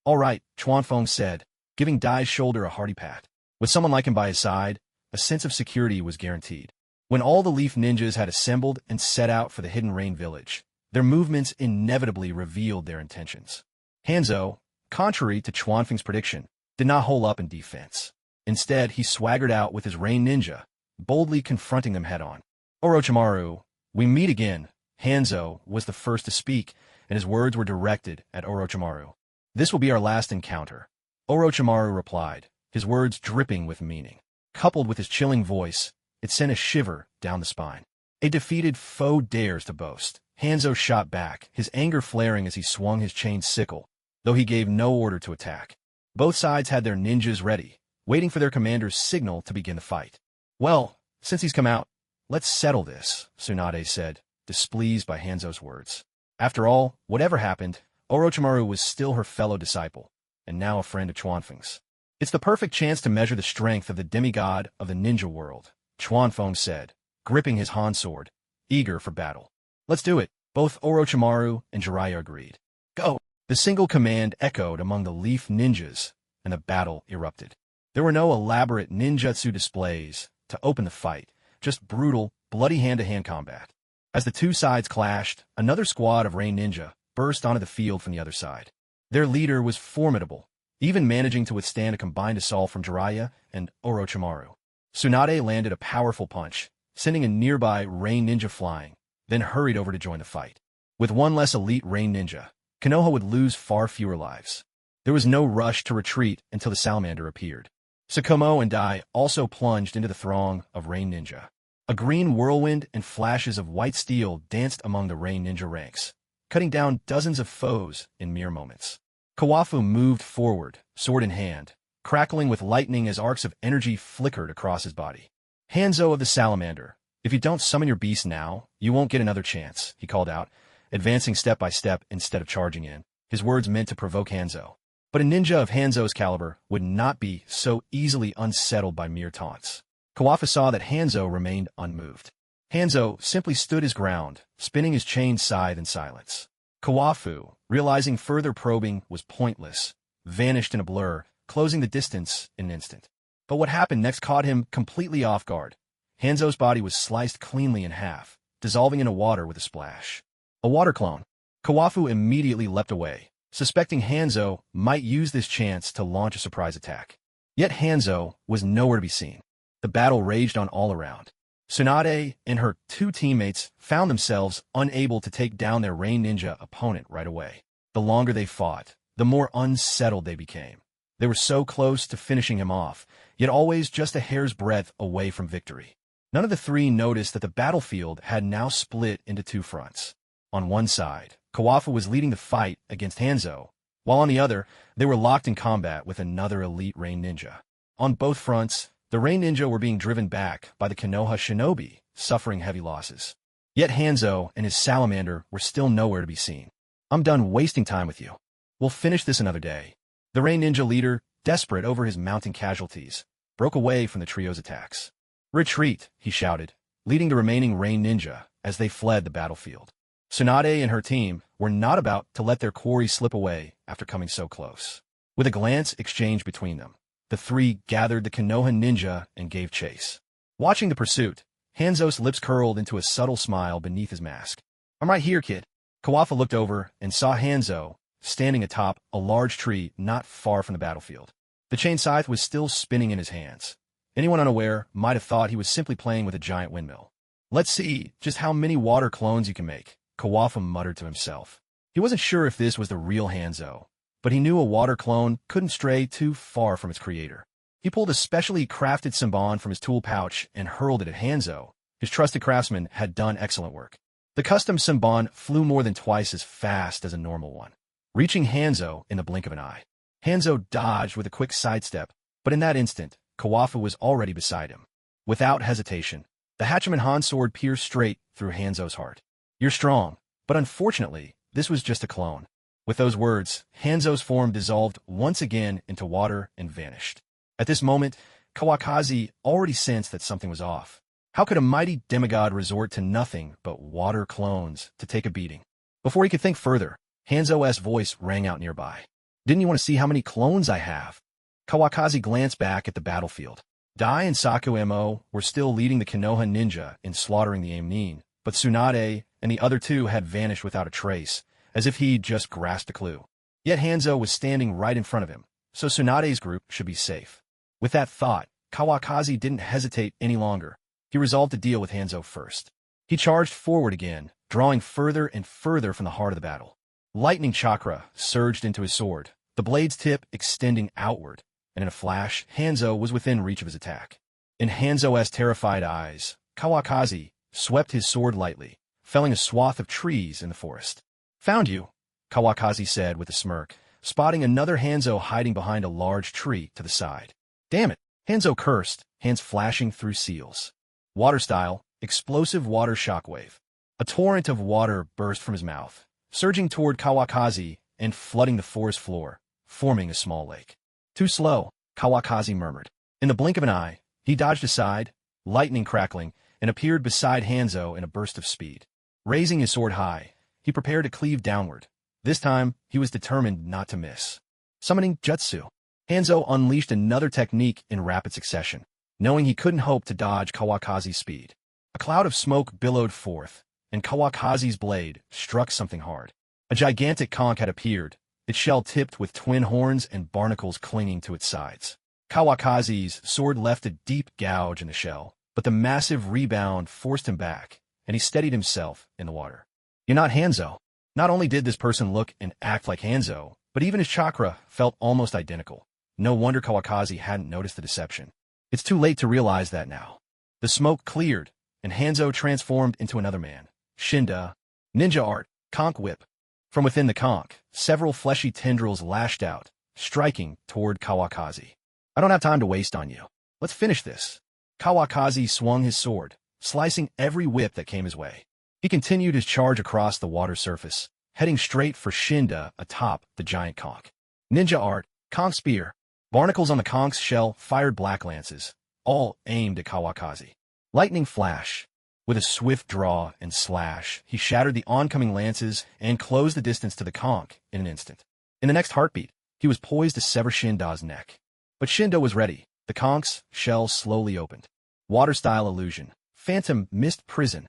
All right, Chuanfeng said, giving Dai's shoulder a hearty pat. With someone like him by his side, a sense of security was guaranteed. When all the Leaf Ninjas had assembled and set out for the Hidden Rain Village, their movements inevitably revealed their intentions. Hanzo, contrary to Chuanfeng's prediction, did not hole up in defense. Instead, he swaggered out with his Rain Ninja, boldly confronting them head-on. Orochimaru, we meet again. Hanzo was the first to speak, and his words were directed at Orochimaru. This will be our last encounter. Orochimaru replied, his words dripping with meaning. Coupled with his chilling voice, it sent a shiver down the spine. A defeated foe dares to boast. Hanzo shot back, his anger flaring as he swung his chained sickle, though he gave no order to attack. Both sides had their ninjas ready, waiting for their commander's signal to begin the fight. Well, since he's come out, let's settle this, Tsunade said, displeased by Hanzo's words. After all, whatever happened, Orochimaru was still her fellow disciple, and now a friend of Chuanfeng's. It's the perfect chance to measure the strength of the demigod of the ninja world, Chuanfeng said, gripping his Han sword, eager for battle. Let's do it, both Orochimaru and Jiraiya agreed. Go! The single command echoed among the Leaf Ninjas, and the battle erupted. There were no elaborate ninjutsu displays to open the fight, just brutal, bloody hand-to-hand combat. As the two sides clashed, another squad of Rain Ninja burst onto the field from the other side. Their leader was formidable, even managing to withstand a combined assault from Jiraiya and Orochimaru. Tsunade landed a powerful punch, sending a nearby Rain Ninja flying, then hurried over to join the fight. With one less elite Rain Ninja, Konoha would lose far fewer lives. There was no rush to retreat until the salamander appeared. Sukumo and Dai also plunged into the throng of Rain Ninja. A green whirlwind and flashes of white steel danced among the Rain Ninja ranks, cutting down dozens of foes in mere moments. Kawafu moved forward, sword in hand, crackling with lightning as arcs of energy flickered across his body. Hanzo of the Salamander, if you don't summon your beast now, you won't get another chance, he called out, advancing step by step instead of charging in, his words meant to provoke Hanzo. But a ninja of Hanzo's caliber would not be so easily unsettled by mere taunts. Kawafu saw that Hanzo remained unmoved. Hanzo simply stood his ground, spinning his chained scythe in silence. Kawafu, realizing further probing was pointless, vanished in a blur, closing the distance in an instant. But what happened next caught him completely off guard. Hanzo's body was sliced cleanly in half, dissolving into water with a splash. A water clone. Kawafu immediately leapt away, suspecting Hanzo might use this chance to launch a surprise attack. Yet Hanzo was nowhere to be seen. The battle raged on all around. Tsunade and her two teammates found themselves unable to take down their Rain Ninja opponent right away. The longer they fought, the more unsettled they became. They were so close to finishing him off, yet always just a hair's breadth away from victory. None of the three noticed that the battlefield had now split into two fronts. On one side, Kawafu was leading the fight against Hanzo, while on the other, they were locked in combat with another elite Rain Ninja. On both fronts, the Rain Ninja were being driven back by the Konoha shinobi, suffering heavy losses. Yet Hanzo and his salamander were still nowhere to be seen. I'm done wasting time with you. We'll finish this another day. The Rain Ninja leader, desperate over his mounting casualties, broke away from the trio's attacks. Retreat, he shouted, leading the remaining Rain Ninja as they fled the battlefield. Tsunade and her team were not about to let their quarry slip away after coming so close. With a glance exchanged between them, the three gathered the Konoha ninja and gave chase. Watching the pursuit, Hanzo's lips curled into a subtle smile beneath his mask. I'm right here, kid. Kawafa looked over and saw Hanzo standing atop a large tree not far from the battlefield. The chain scythe was still spinning in his hands. Anyone unaware might have thought he was simply playing with a giant windmill. Let's see just how many water clones you can make, Kawafa muttered to himself. He wasn't sure if this was the real Hanzo, but he knew a water clone couldn't stray too far from its creator. He pulled a specially crafted senbon from his tool pouch and hurled it at Hanzo. His trusted craftsman had done excellent work. The custom senbon flew more than twice as fast as a normal one, reaching Hanzo in the blink of an eye. Hanzo dodged with a quick sidestep, but in that instant, Kawafa was already beside him. Without hesitation, the Hachiman Han sword pierced straight through Hanzo's heart. You're strong, but unfortunately, this was just a clone. With those words, Hanzo's form dissolved once again into water and vanished. At this moment, Kawakazi already sensed that something was off. How could a mighty demigod resort to nothing but water clones to take a beating? Before he could think further, Hanzo's voice rang out nearby. Didn't you want to see how many clones I have? Kawakazi glanced back at the battlefield. Dai and Sakumo were still leading the Konoha ninja in slaughtering the Amnin, but Tsunade and the other two had vanished without a trace, as if he'd just grasped a clue. Yet Hanzo was standing right in front of him, so Tsunade's group should be safe. With that thought, Kawakazi didn't hesitate any longer. He resolved to deal with Hanzo first. He charged forward again, drawing further and further from the heart of the battle. Lightning chakra surged into his sword, the blade's tip extending outward, and in a flash, Hanzo was within reach of his attack. In Hanzo's terrified eyes, Kawakazi swept his sword lightly, felling a swath of trees in the forest. Found you, Kawakazi said with a smirk, spotting another Hanzo hiding behind a large tree to the side. Damn it, Hanzo cursed, hands flashing through seals. Water style, explosive water shockwave. A torrent of water burst from his mouth, surging toward Kawakazi and flooding the forest floor, forming a small lake. Too slow, Kawakazi murmured. In the blink of an eye, he dodged aside, lightning crackling, and appeared beside Hanzo in a burst of speed. Raising his sword high, he prepared to cleave downward. This time, he was determined not to miss. Summoning jutsu, Hanzo unleashed another technique in rapid succession, knowing he couldn't hope to dodge Kawakazi's speed. A cloud of smoke billowed forth, and Kawakazi's blade struck something hard. A gigantic conch had appeared, its shell tipped with twin horns and barnacles clinging to its sides. Kawakazi's sword left a deep gouge in the shell, but the massive rebound forced him back, and he steadied himself in the water. You're not Hanzo. Not only did this person look and act like Hanzo, but even his chakra felt almost identical. No wonder Kawakazi hadn't noticed the deception. It's too late to realize that now. The smoke cleared, and Hanzo transformed into another man. Shinda, ninja art, conch whip. From within the conch, several fleshy tendrils lashed out, striking toward Kawakazi. I don't have time to waste on you. Let's finish this. Kawakazi swung his sword, slicing every whip that came his way. He continued his charge across the water surface, heading straight for Shinda atop the giant conch. Ninja art, conch spear. Barnacles on the conch's shell fired black lances, all aimed at Kawakazi. Lightning flash. With a swift draw and slash, he shattered the oncoming lances and closed the distance to the conch in an instant. In the next heartbeat, he was poised to sever Shinda's neck. But Shinda was ready. The conch's shell slowly opened. Water-style illusion. Phantom mist prison.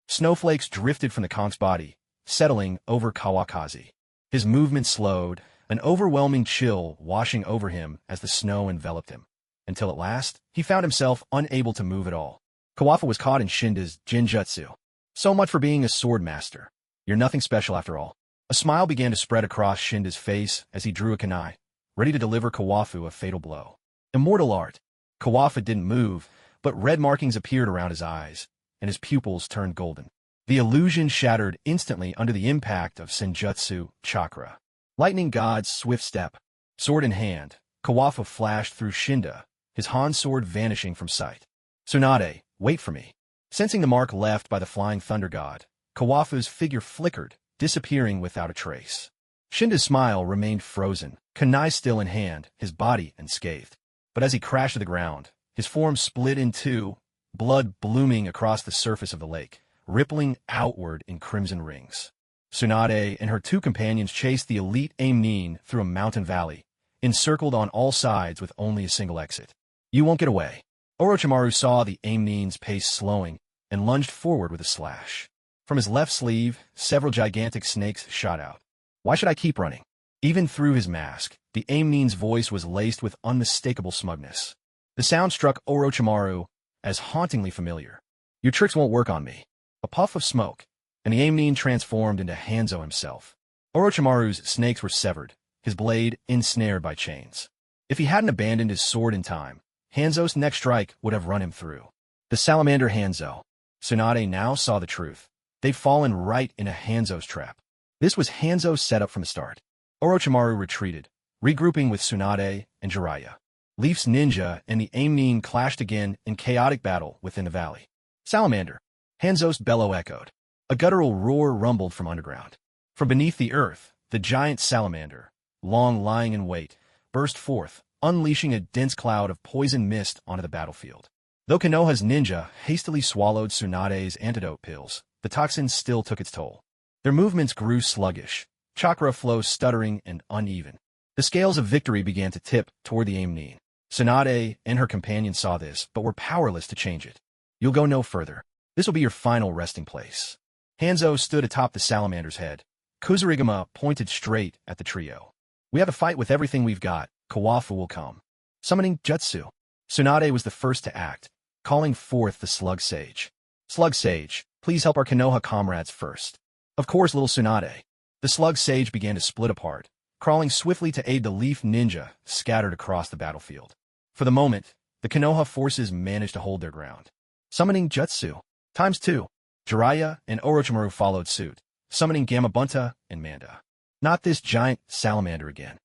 Snowflakes drifted from the conch's body, settling over Kawakazi. His movement slowed, an overwhelming chill washing over him as the snow enveloped him, until at last, he found himself unable to move at all. Kawafa was caught in Shinda's jinjutsu. So much for being a sword master. You're nothing special after all. A smile began to spread across Shinda's face as he drew a kunai, ready to deliver Kawafu a fatal blow. Immortal art. Kawafa didn't move, but red markings appeared around his eyes, and his pupils turned golden. The illusion shattered instantly under the impact of Senjutsu chakra. Lightning God's swift step. Sword in hand, Kawafa flashed through Shinda, his Han sword vanishing from sight. Tsunade, wait for me. Sensing the mark left by the flying thunder god, Kawafu's figure flickered, disappearing without a trace. Shinda's smile remained frozen, kunai still in hand, his body unscathed. But as he crashed to the ground, his form split in two, blood blooming across the surface of the lake, rippling outward in crimson rings. Tsunade and her two companions chased the elite Aimnin through a mountain valley, encircled on all sides with only a single exit. You won't get away. Orochimaru saw the Aimnin's pace slowing and lunged forward with a slash. From his left sleeve, several gigantic snakes shot out. Why should I keep running? Even through his mask, the Aimnin's voice was laced with unmistakable smugness. The sound struck Orochimaru as hauntingly familiar. Your tricks won't work on me. A puff of smoke, and the Aimnin transformed into Hanzo himself. Orochimaru's snakes were severed, his blade ensnared by chains. If he hadn't abandoned his sword in time, Hanzo's next strike would have run him through. The salamander Hanzo. Tsunade now saw the truth. They'd fallen right into Hanzo's trap. This was Hanzo's setup from the start. Orochimaru retreated, regrouping with Tsunade and Jiraiya. Leaf's ninja and the Aimnin clashed again in chaotic battle within the valley. Salamander. Hanzo's bellow echoed. A guttural roar rumbled from underground. From beneath the earth, the giant salamander, long lying in wait, burst forth, unleashing a dense cloud of poison mist onto the battlefield. Though Konoha's ninja hastily swallowed Tsunade's antidote pills, the toxin still took its toll. Their movements grew sluggish, chakra flow stuttering and uneven. The scales of victory began to tip toward the Aimnin. Tsunade and her companions saw this, but were powerless to change it. You'll go no further. This will be your final resting place. Hanzo stood atop the salamander's head. Kusarigama pointed straight at the trio. We have to fight with everything we've got. Kawafu will come. Summoning jutsu. Tsunade was the first to act, calling forth the Slug Sage. Slug Sage, please help our Konoha comrades first. Of course, little Tsunade. The Slug Sage began to split apart, crawling swiftly to aid the Leaf Ninja scattered across the battlefield. For the moment, the Konoha forces managed to hold their ground. Summoning jutsu. ×2. Jiraiya and Orochimaru followed suit, summoning Gamabunta and Manda. Not this giant salamander again.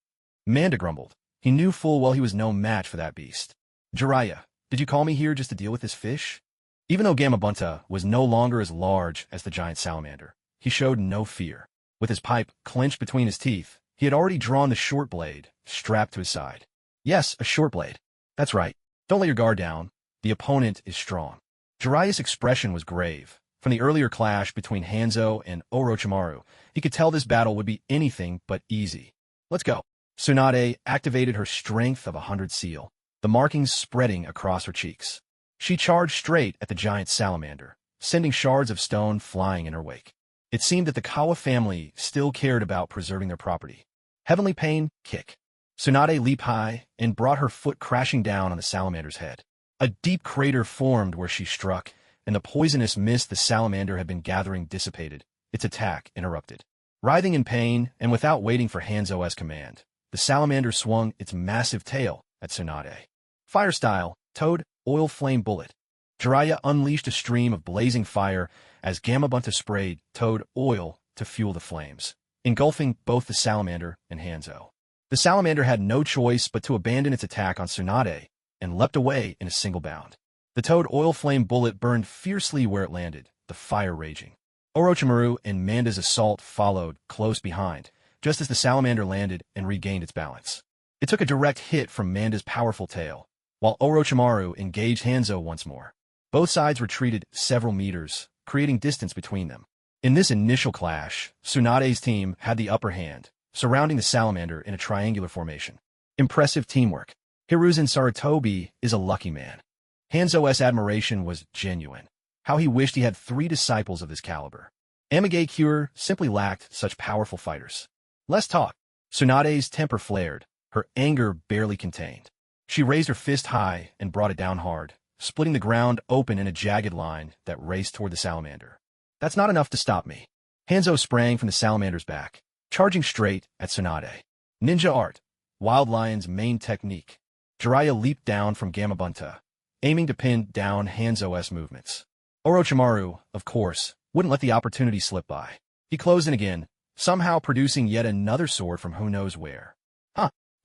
Manda grumbled. He knew full well he was no match for that beast. Jiraiya, did you call me here just to deal with this fish? Even though Gamabunta was no longer as large as the giant salamander, he showed no fear. With his pipe clenched between his teeth, he had already drawn the short blade, strapped to his side. Yes, a short blade. That's right. Don't let your guard down. The opponent is strong. Jiraiya's expression was grave. From the earlier clash between Hanzo and Orochimaru, he could tell this battle would be anything but easy. Let's go. Tsunade activated her strength of 100 seal, the markings spreading across her cheeks. She charged straight at the giant salamander, sending shards of stone flying in her wake. It seemed that the Kawa family still cared about preserving their property. Heavenly Pain, kick. Tsunade leaped high and brought her foot crashing down on the salamander's head. A deep crater formed where she struck, and the poisonous mist the salamander had been gathering dissipated, its attack interrupted. Writhing in pain, and without waiting for Hanzo's command, the salamander swung its massive tail at Tsunade. Fire style, Toad, oil flame bullet. Jiraiya unleashed a stream of blazing fire as Gamabunta sprayed Toad oil to fuel the flames, engulfing both the salamander and Hanzo. The salamander had no choice but to abandon its attack on Tsunade and leapt away in a single bound. The Toad oil flame bullet burned fiercely where it landed, the fire raging. Orochimaru and Manda's assault followed close behind, just as the salamander landed and regained its balance. It took a direct hit from Manda's powerful tail, while Orochimaru engaged Hanzo once more. Both sides retreated several meters, creating distance between them. In this initial clash, Tsunade's team had the upper hand, surrounding the salamander in a triangular formation. Impressive teamwork. Hiruzen Sarutobi is a lucky man. Hanzo's admiration was genuine. How he wished he had 3 disciples of this caliber. Amage Cure simply lacked such powerful fighters. Less talk. Tsunade's temper flared, her anger barely contained. She raised her fist high and brought it down hard, splitting the ground open in a jagged line that raced toward the salamander. That's not enough to stop me. Hanzo sprang from the salamander's back, charging straight at Tsunade. Ninja art. Wild Lion's main technique. Jiraiya leaped down from Gamabunta, aiming to pin down Hanzo's movements. Orochimaru, of course, wouldn't let the opportunity slip by. He closed in again, somehow producing yet another sword from who knows where.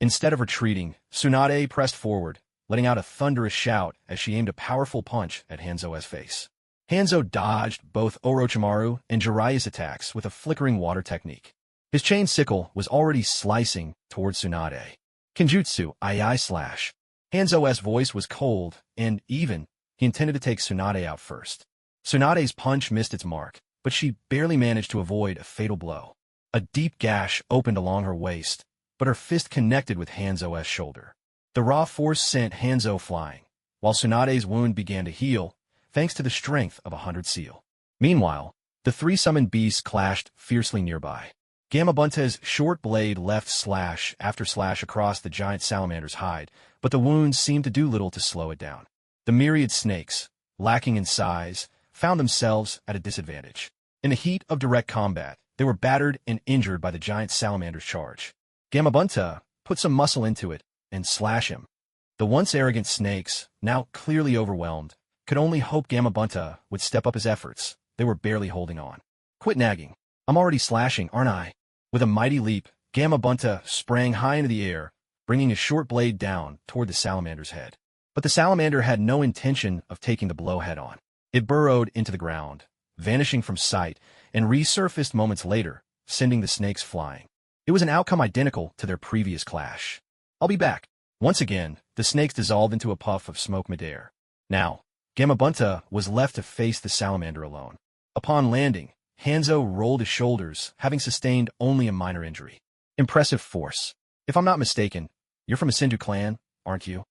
Instead of retreating, Tsunade pressed forward, letting out a thunderous shout as she aimed a powerful punch at Hanzo's face. Hanzo dodged both Orochimaru and Jiraiya's attacks with a flickering water technique. His chain sickle was already slicing towards Tsunade. Kenjutsu, II slash. Hanzo's voice was cold and even. He intended to take Tsunade out first. Tsunade's punch missed its mark, but she barely managed to avoid a fatal blow. A deep gash opened along her waist, but her fist connected with Hanzo's shoulder. The raw force sent Hanzo flying, while Tsunade's wound began to heal, thanks to the strength of 100 seal. Meanwhile, the three summoned beasts clashed fiercely nearby. Gamabunta's short blade left slash after slash across the giant salamander's hide, but the wounds seemed to do little to slow it down. The myriad snakes, lacking in size, found themselves at a disadvantage. In the heat of direct combat, they were battered and injured by the giant salamander's charge. Gamabunta put some muscle into it and slash him. The once arrogant snakes, now clearly overwhelmed, could only hope Gamabunta would step up his efforts. They were barely holding on. Quit nagging. I'm already slashing, aren't I? With a mighty leap, Gamabunta sprang high into the air, bringing his short blade down toward the salamander's head. But the salamander had no intention of taking the blow head-on. It burrowed into the ground, vanishing from sight, and resurfaced moments later, sending the snakes flying. It was an outcome identical to their previous clash. I'll be back. Once again, the snakes dissolved into a puff of smoke midair. Now, Gamabunta was left to face the salamander alone. Upon landing, Hanzo rolled his shoulders, having sustained only a minor injury. Impressive force. If I'm not mistaken, you're from a Senju clan, aren't you?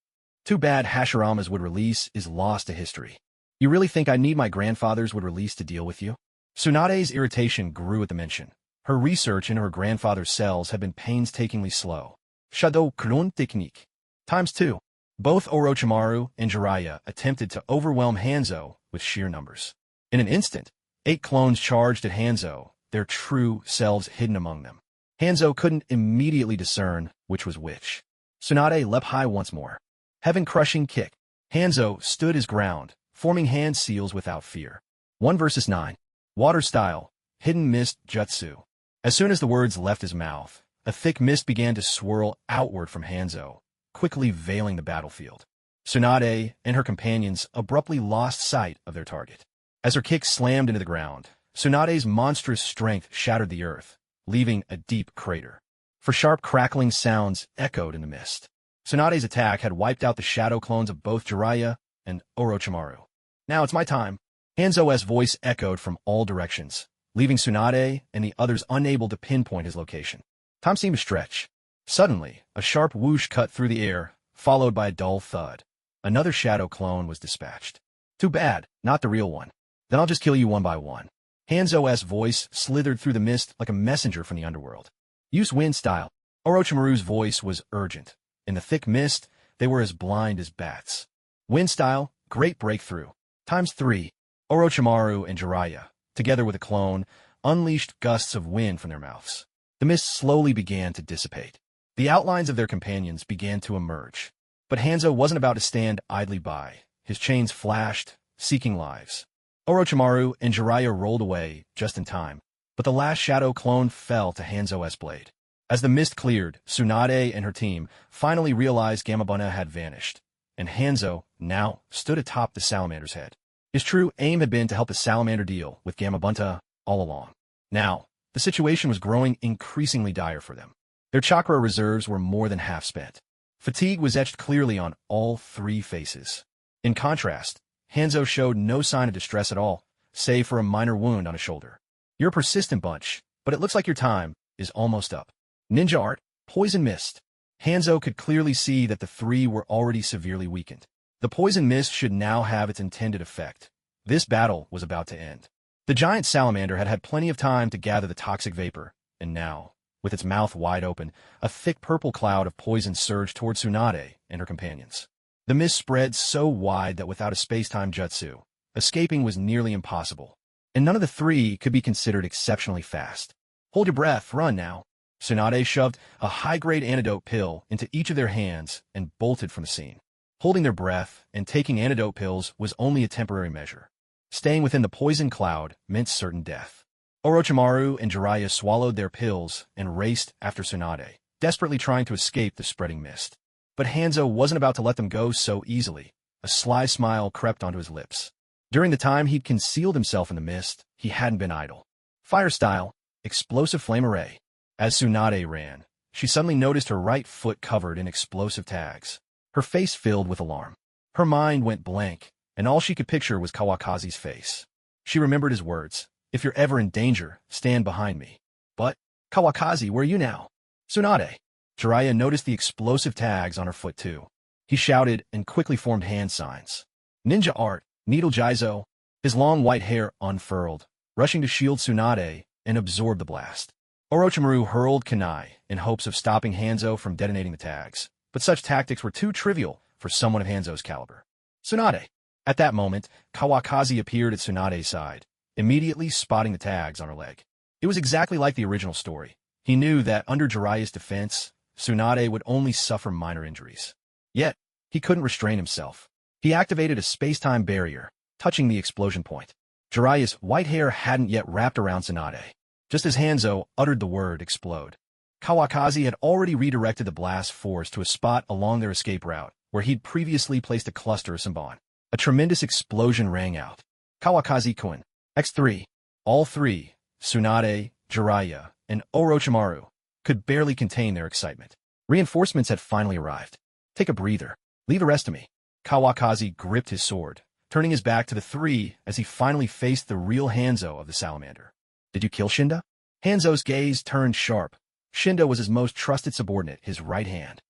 Too bad Hashirama's would release is lost to history. You really think I need my grandfather's would release to deal with you? Tsunade's irritation grew at the mention. Her research into her grandfather's cells had been painstakingly slow. Shadow clone technique. ×2. Both Orochimaru and Jiraiya attempted to overwhelm Hanzo with sheer numbers. In an instant, 8 clones charged at Hanzo, their true selves hidden among them. Hanzo couldn't immediately discern which was which. Tsunade leapt high once more. Heaven-crushing kick. Hanzo stood his ground, forming hand seals without fear. 1 versus 9. Water style. Hidden mist jutsu. As soon as the words left his mouth, a thick mist began to swirl outward from Hanzo, quickly veiling the battlefield. Tsunade and her companions abruptly lost sight of their target. As her kick slammed into the ground, Tsunade's monstrous strength shattered the earth, leaving a deep crater. For sharp crackling sounds echoed in the mist. Tsunade's attack had wiped out the shadow clones of both Jiraiya and Orochimaru. Now it's my time. Hanzo's voice echoed from all directions, leaving Tsunade and the others unable to pinpoint his location. Time seemed to stretch. Suddenly, a sharp whoosh cut through the air, followed by a dull thud. Another shadow clone was dispatched. Too bad, not the real one. Then I'll just kill you one by one. Hanzo's voice slithered through the mist like a messenger from the underworld. Use wind style. Orochimaru's voice was urgent. In the thick mist, they were as blind as bats. Wind style, great breakthrough. ×3. Orochimaru and Jiraiya, together with a clone, unleashed gusts of wind from their mouths. The mist slowly began to dissipate. The outlines of their companions began to emerge. But Hanzo wasn't about to stand idly by. His chains flashed, seeking lives. Orochimaru and Jiraiya rolled away just in time, but the last shadow clone fell to Hanzo's blade. As the mist cleared, Tsunade and her team finally realized Gamabunta had vanished, and Hanzo now stood atop the salamander's head. His true aim had been to help the salamander deal with Gamabunta all along. Now, the situation was growing increasingly dire for them. Their chakra reserves were more than half spent. Fatigue was etched clearly on all 3 faces. In contrast, Hanzo showed no sign of distress at all, save for a minor wound on his shoulder. You're a persistent bunch, but it looks like your time is almost up. Ninja art, poison mist. Hanzo could clearly see that the 3 were already severely weakened. The poison mist should now have its intended effect. This battle was about to end. The giant salamander had had plenty of time to gather the toxic vapor, and now, with its mouth wide open, a thick purple cloud of poison surged toward Tsunade and her companions. The mist spread so wide that without a space-time jutsu, escaping was nearly impossible, and none of the 3 could be considered exceptionally fast. Hold your breath, run now. Tsunade shoved a high-grade antidote pill into each of their hands and bolted from the scene. Holding their breath and taking antidote pills was only a temporary measure. Staying within the poison cloud meant certain death. Orochimaru and Jiraiya swallowed their pills and raced after Tsunade, desperately trying to escape the spreading mist. But Hanzo wasn't about to let them go so easily. A sly smile crept onto his lips. During the time he'd concealed himself in the mist, he hadn't been idle. Fire style, explosive flame array. As Tsunade ran, she suddenly noticed her right foot covered in explosive tags. Her face filled with alarm. Her mind went blank, and all she could picture was Kawakazi's face. She remembered his words, "If you're ever in danger, stand behind me." But, Kawakazi, where are you now? Tsunade. Jiraiya noticed the explosive tags on her foot too. He shouted and quickly formed hand signs. Ninja art, Needle Jizo, his long white hair unfurled, rushing to shield Tsunade and absorb the blast. Orochimaru hurled kunai in hopes of stopping Hanzo from detonating the tags, but such tactics were too trivial for someone of Hanzo's caliber. Tsunade. At that moment, Kawakazi appeared at Tsunade's side, immediately spotting the tags on her leg. It was exactly like the original story. He knew that under Jiraiya's defense, Tsunade would only suffer minor injuries. Yet, he couldn't restrain himself. He activated a space-time barrier, touching the explosion point. Jiraiya's white hair hadn't yet wrapped around Tsunade. Just as Hanzo uttered the word explode, Kawakazi had already redirected the blast force to a spot along their escape route, where he'd previously placed a cluster of Senbon. A tremendous explosion rang out. Kawakazi-kun, X3, all three, Tsunade, Jiraiya, and Orochimaru, could barely contain their excitement. Reinforcements had finally arrived. Take a breather. Leave the rest to me. Kawakazi gripped his sword, turning his back to the three as he finally faced the real Hanzo of the salamander. Did you kill Shinda? Hanzo's gaze turned sharp. Shinda was his most trusted subordinate, his right hand.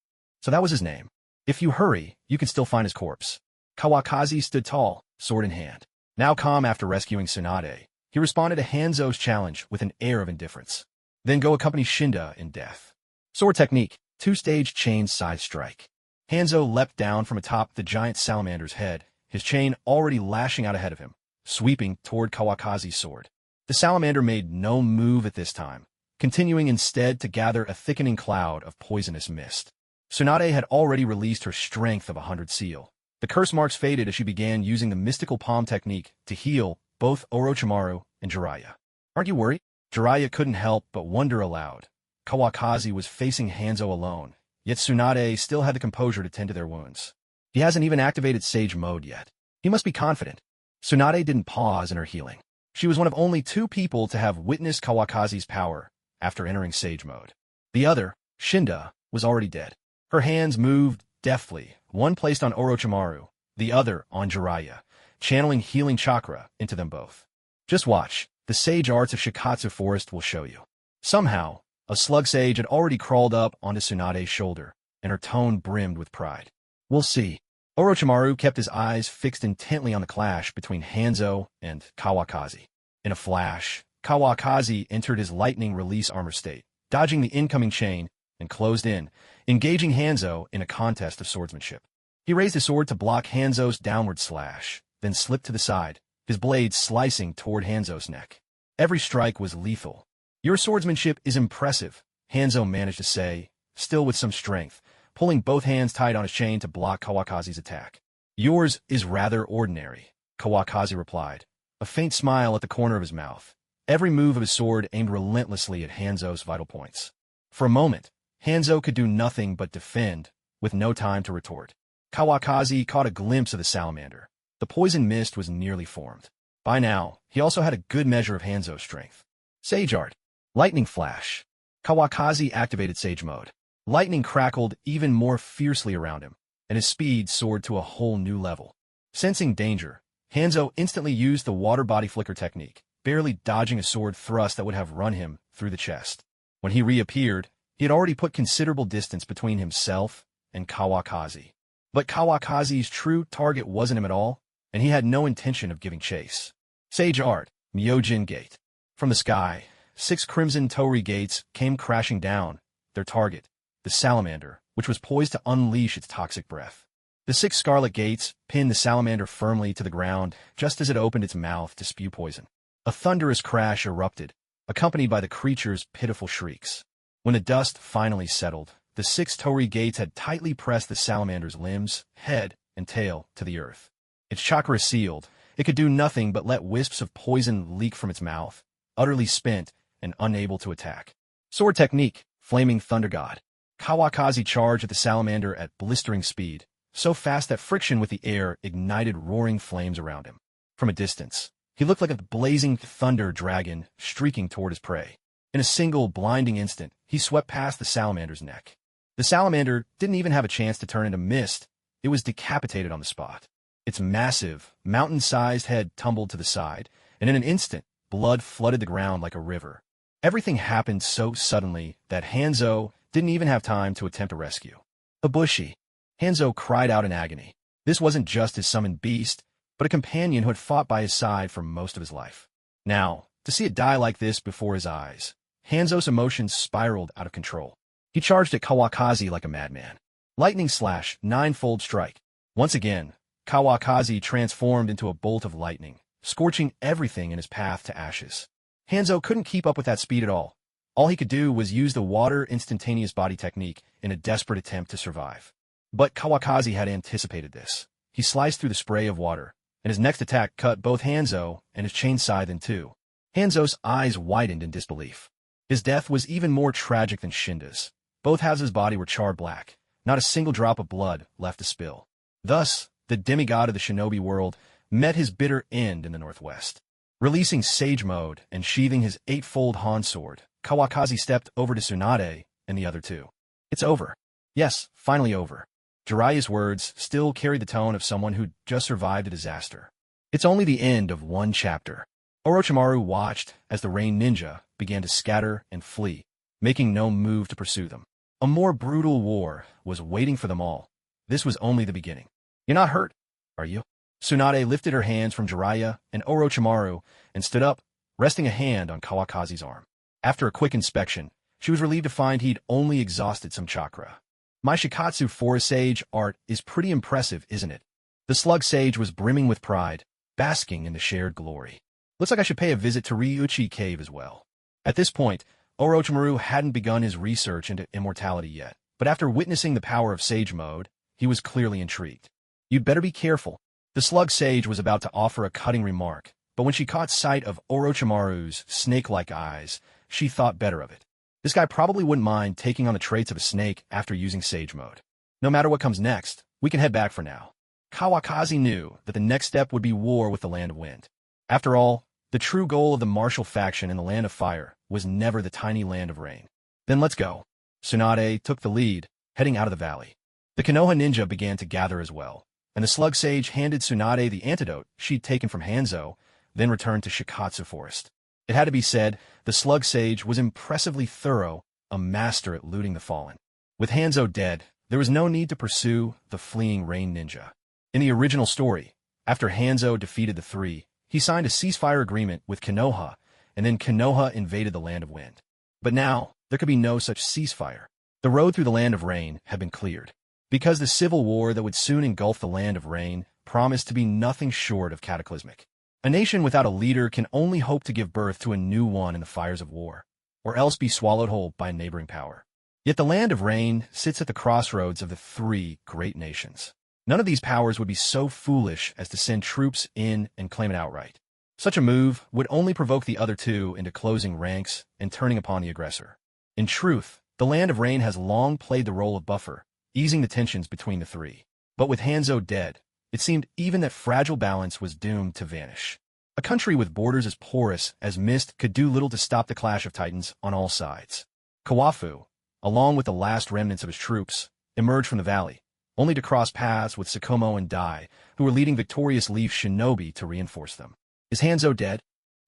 So that was his name. If you hurry, you can still find his corpse. Kawakazi stood tall, sword in hand. Now calm after rescuing Tsunade, he responded to Hanzo's challenge with an air of indifference. Then go accompany Shinda in death. Sword technique, two-stage chain side strike. Hanzo leapt down from atop the giant salamander's head, his chain already lashing out ahead of him, sweeping toward Kawakazi's sword. The salamander made no move at this time, continuing instead to gather a thickening cloud of poisonous mist. Tsunade had already released her strength of 100 seal. The curse marks faded as she began using the mystical palm technique to heal both Orochimaru and Jiraiya. Aren't you worried? Jiraiya couldn't help but wonder aloud. Kawakazi was facing Hanzo alone, yet Tsunade still had the composure to tend to their wounds. He hasn't even activated Sage Mode yet. He must be confident. Tsunade didn't pause in her healing. She was one of only 2 people to have witnessed Kawakazi's power after entering Sage Mode. The other, Shinda, was already dead. Her hands moved deftly, one placed on Orochimaru, the other on Jiraiya, channeling healing chakra into them both. Just watch, the sage arts of Shikatsu Forest will show you. Somehow, a slug sage had already crawled up onto Tsunade's shoulder, and her tone brimmed with pride. We'll see. Orochimaru kept his eyes fixed intently on the clash between Hanzo and Kawakazi. In a flash, Kawakazi entered his lightning release armor state, dodging the incoming chain, and closed in, engaging Hanzo in a contest of swordsmanship. He raised his sword to block Hanzo's downward slash, then slipped to the side, his blade slicing toward Hanzo's neck. Every strike was lethal. Your swordsmanship is impressive, Hanzo managed to say, still with some strength, pulling both hands tight on his chain to block Kawakazi's attack. Yours is rather ordinary, Kawakazi replied, a faint smile at the corner of his mouth. Every move of his sword aimed relentlessly at Hanzo's vital points. For a moment, Hanzo could do nothing but defend, with no time to retort. Kawakazi caught a glimpse of the salamander. The poison mist was nearly formed. By now, he also had a good measure of Hanzo's strength. Sage Art. Lightning Flash. Kawakazi activated Sage Mode. Lightning crackled even more fiercely around him, and his speed soared to a whole new level. Sensing danger, Hanzo instantly used the water body flicker technique, barely dodging a sword thrust that would have run him through the chest. When he reappeared, he had already put considerable distance between himself and Kawakazi. But Kawakazi's true target wasn't him at all, and he had no intention of giving chase. Sage Art, Myojin Gate. From the sky, 6 crimson torii gates came crashing down, their target, the salamander, which was poised to unleash its toxic breath. The 6 scarlet gates pinned the salamander firmly to the ground just as it opened its mouth to spew poison. A thunderous crash erupted, accompanied by the creature's pitiful shrieks. When the dust finally settled, the 6 torii gates had tightly pressed the salamander's limbs, head, and tail to the earth. Its chakra sealed, it could do nothing but let wisps of poison leak from its mouth, utterly spent and unable to attack. Sword technique, Flaming Thunder God. Kawakazi charged at the salamander at blistering speed, so fast that friction with the air ignited roaring flames around him. From a distance, he looked like a blazing thunder dragon streaking toward his prey. In a single blinding instant, he swept past the salamander's neck. The salamander didn't even have a chance to turn into mist. It was decapitated on the spot. Its massive, mountain-sized head tumbled to the side, and in an instant, blood flooded the ground like a river. Everything happened so suddenly that Hanzo didn't even have time to attempt a rescue. Ibushi! Hanzo cried out in agony. This wasn't just his summoned beast, but a companion who had fought by his side for most of his life. Now, to see it die like this before his eyes, Hanzo's emotions spiraled out of control. He charged at Kawakaki like a madman. Lightning slash, ninefold strike. Once again, Kawakaki transformed into a bolt of lightning, scorching everything in his path to ashes. Hanzo couldn't keep up with that speed at all. All he could do was use the water instantaneous body technique in a desperate attempt to survive. But Kawakaki had anticipated this. He sliced through the spray of water, and his next attack cut both Hanzo and his chain scythe in two. Hanzo's eyes widened in disbelief. His death was even more tragic than Shinda's. Both halves of his body were charred black, not a single drop of blood left to spill. Thus, the demigod of the shinobi world met his bitter end in the northwest. Releasing Sage Mode and sheathing his eightfold Han sword, Kawakaki stepped over to Tsunade and the other two. It's over. Yes, finally over. Jiraiya's words still carried the tone of someone who'd just survived a disaster. It's only the end of one chapter. Orochimaru watched as the Rain Ninja began to scatter and flee, making no move to pursue them. A more brutal war was waiting for them all. This was only the beginning. You're not hurt, are you? Tsunade lifted her hands from Jiraiya and Orochimaru and stood up, resting a hand on Kawakaki's arm. After a quick inspection, she was relieved to find he'd only exhausted some chakra. My Shikatsu Forest Sage art is pretty impressive, isn't it? The Slug Sage was brimming with pride, basking in the shared glory. Looks like I should pay a visit to Ryuchi Cave as well. At this point, Orochimaru hadn't begun his research into immortality yet, but after witnessing the power of Sage Mode, he was clearly intrigued. You'd better be careful. The Slug Sage was about to offer a cutting remark, but when she caught sight of Orochimaru's snake-like eyes, she thought better of it. This guy probably wouldn't mind taking on the traits of a snake after using Sage Mode. No matter what comes next, we can head back for now. Kawakaki knew that the next step would be war with the Land of Wind. After all, the true goal of the martial faction in the Land of Fire was never the tiny Land of Rain. Then let's go. Tsunade took the lead, heading out of the valley. The Konoha ninja began to gather as well, and the Slug Sage handed Tsunade the antidote she'd taken from Hanzo, then returned to Shikatsu Forest. It had to be said, the Slug Sage was impressively thorough, a master at looting the fallen. With Hanzo dead, there was no need to pursue the fleeing Rain Ninja. In the original story, after Hanzo defeated the three, he signed a ceasefire agreement with Konoha, and then Konoha invaded the Land of Wind. But now, there could be no such ceasefire. The road through the Land of Rain had been cleared, because the civil war that would soon engulf the Land of Rain promised to be nothing short of cataclysmic. A nation without a leader can only hope to give birth to a new one in the fires of war, or else be swallowed whole by a neighboring power. Yet the Land of Rain sits at the crossroads of the three great nations. None of these powers would be so foolish as to send troops in and claim it outright. Such a move would only provoke the other two into closing ranks and turning upon the aggressor. In truth, the Land of Rain has long played the role of buffer, easing the tensions between the three. But with Hanzo dead, it seemed even that fragile balance was doomed to vanish. A country with borders as porous as mist could do little to stop the clash of titans on all sides. Kawafu, along with the last remnants of his troops, emerged from the valley, only to cross paths with Sukumo and Dai, who were leading victorious Leaf shinobi to reinforce them. Is Hanzo dead?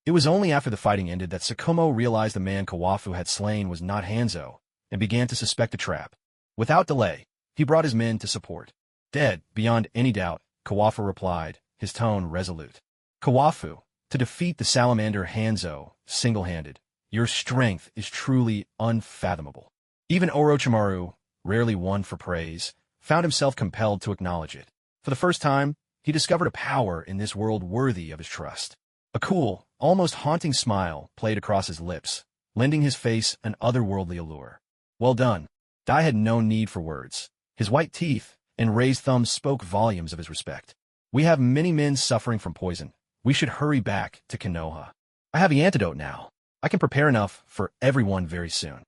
It was only after the fighting ended that Sukumo realized the man Kawafu had slain was not Hanzo, and began to suspect a trap. Without delay, he brought his men to support. Dead, beyond any doubt, Kawafu replied, his tone resolute. Kawafu, to defeat the salamander Hanzo, single-handed, your strength is truly unfathomable. Even Orochimaru, rarely one for praise, found himself compelled to acknowledge it. For the first time, he discovered a power in this world worthy of his trust. A cool, almost haunting smile played across his lips, lending his face an otherworldly allure. Well done. Dai had no need for words. His white teeth and raised thumbs spoke volumes of his respect. We have many men suffering from poison. We should hurry back to Konoha. I have the antidote now. I can prepare enough for everyone very soon.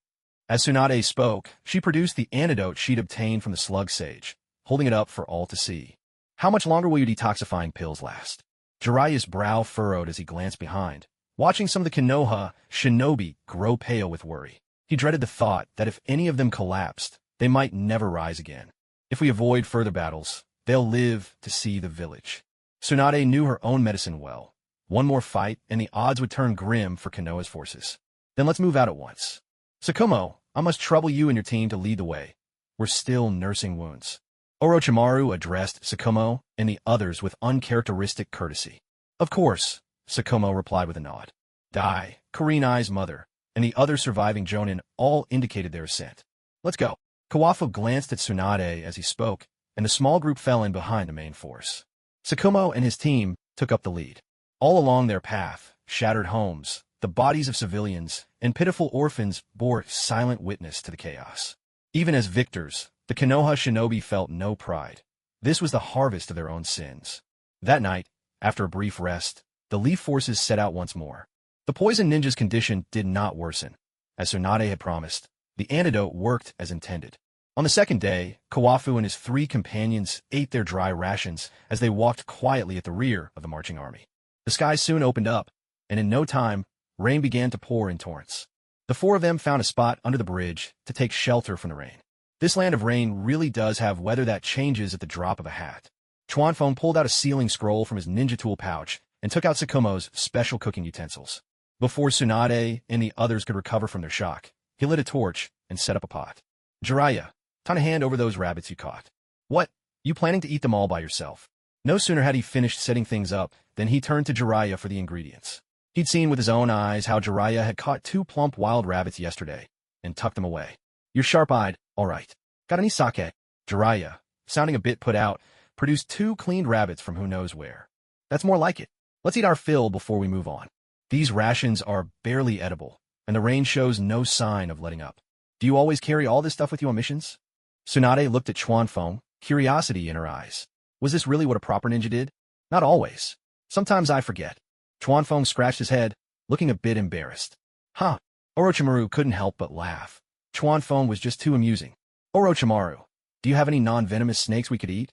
As Tsunade spoke, she produced the antidote she'd obtained from the Slug Sage, holding it up for all to see. How much longer will your detoxifying pills last? Jiraiya's brow furrowed as he glanced behind, watching some of the Konoha shinobi grow pale with worry. He dreaded the thought that if any of them collapsed, they might never rise again. If we avoid further battles, they'll live to see the village. Tsunade knew her own medicine well. One more fight, and the odds would turn grim for Konoha's forces. Then let's move out at once. Sukumo, I must trouble you and your team to lead the way. We're still nursing wounds. Orochimaru addressed Sukumo and the others with uncharacteristic courtesy. Of course, Sukumo replied with a nod. Dai, Kurenai's mother, and the other surviving Jonin all indicated their assent. Let's go. Kawafu glanced at Tsunade as he spoke, and the small group fell in behind the main force. Sukumo and his team took up the lead. All along their path, shattered homes, the bodies of civilians, and pitiful orphans bore silent witness to the chaos. Even as victors, the Konoha shinobi felt no pride. This was the harvest of their own sins. That night, after a brief rest, the Leaf forces set out once more. The poison ninja's condition did not worsen. As Tsunade had promised, the antidote worked as intended. On the second day, Kawafu and his 3 companions ate their dry rations as they walked quietly at the rear of the marching army. The sky soon opened up, and in no time, rain began to pour in torrents. The 4 of them found a spot under the bridge to take shelter from the rain. This land of rain really does have weather that changes at the drop of a hat. Chuanfeng pulled out a sealing scroll from his ninja tool pouch and took out Sukumo's special cooking utensils. Before Tsunade and the others could recover from their shock, he lit a torch and set up a pot. Jiraiya, time to hand over those rabbits you caught. What? You planning to eat them all by yourself? No sooner had he finished setting things up than he turned to Jiraiya for the ingredients. He'd seen with his own eyes how Jiraiya had caught 2 plump wild rabbits yesterday and tucked them away. You're sharp-eyed, all right. Got any sake? Jiraiya, sounding a bit put out, produced 2 cleaned rabbits from who knows where. That's more like it. Let's eat our fill before we move on. These rations are barely edible, and the rain shows no sign of letting up. Do you always carry all this stuff with you on missions? Tsunade looked at Chuanfeng, curiosity in her eyes. Was this really what a proper ninja did? Not always. Sometimes I forget. Chuanfeng scratched his head, looking a bit embarrassed. Huh. Orochimaru couldn't help but laugh. Chuanfeng was just too amusing. Orochimaru, do you have any non-venomous snakes we could eat?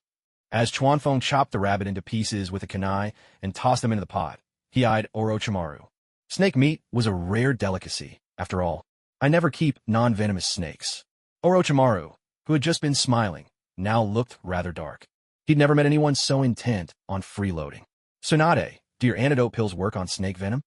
As Chuanfeng chopped the rabbit into pieces with a kunai and tossed them into the pot, he eyed Orochimaru. Snake meat was a rare delicacy, after all. I never keep non-venomous snakes. Orochimaru, who had just been smiling, now looked rather dark. He'd never met anyone so intent on freeloading. Tsunade, do your antidote pills work on snake venom?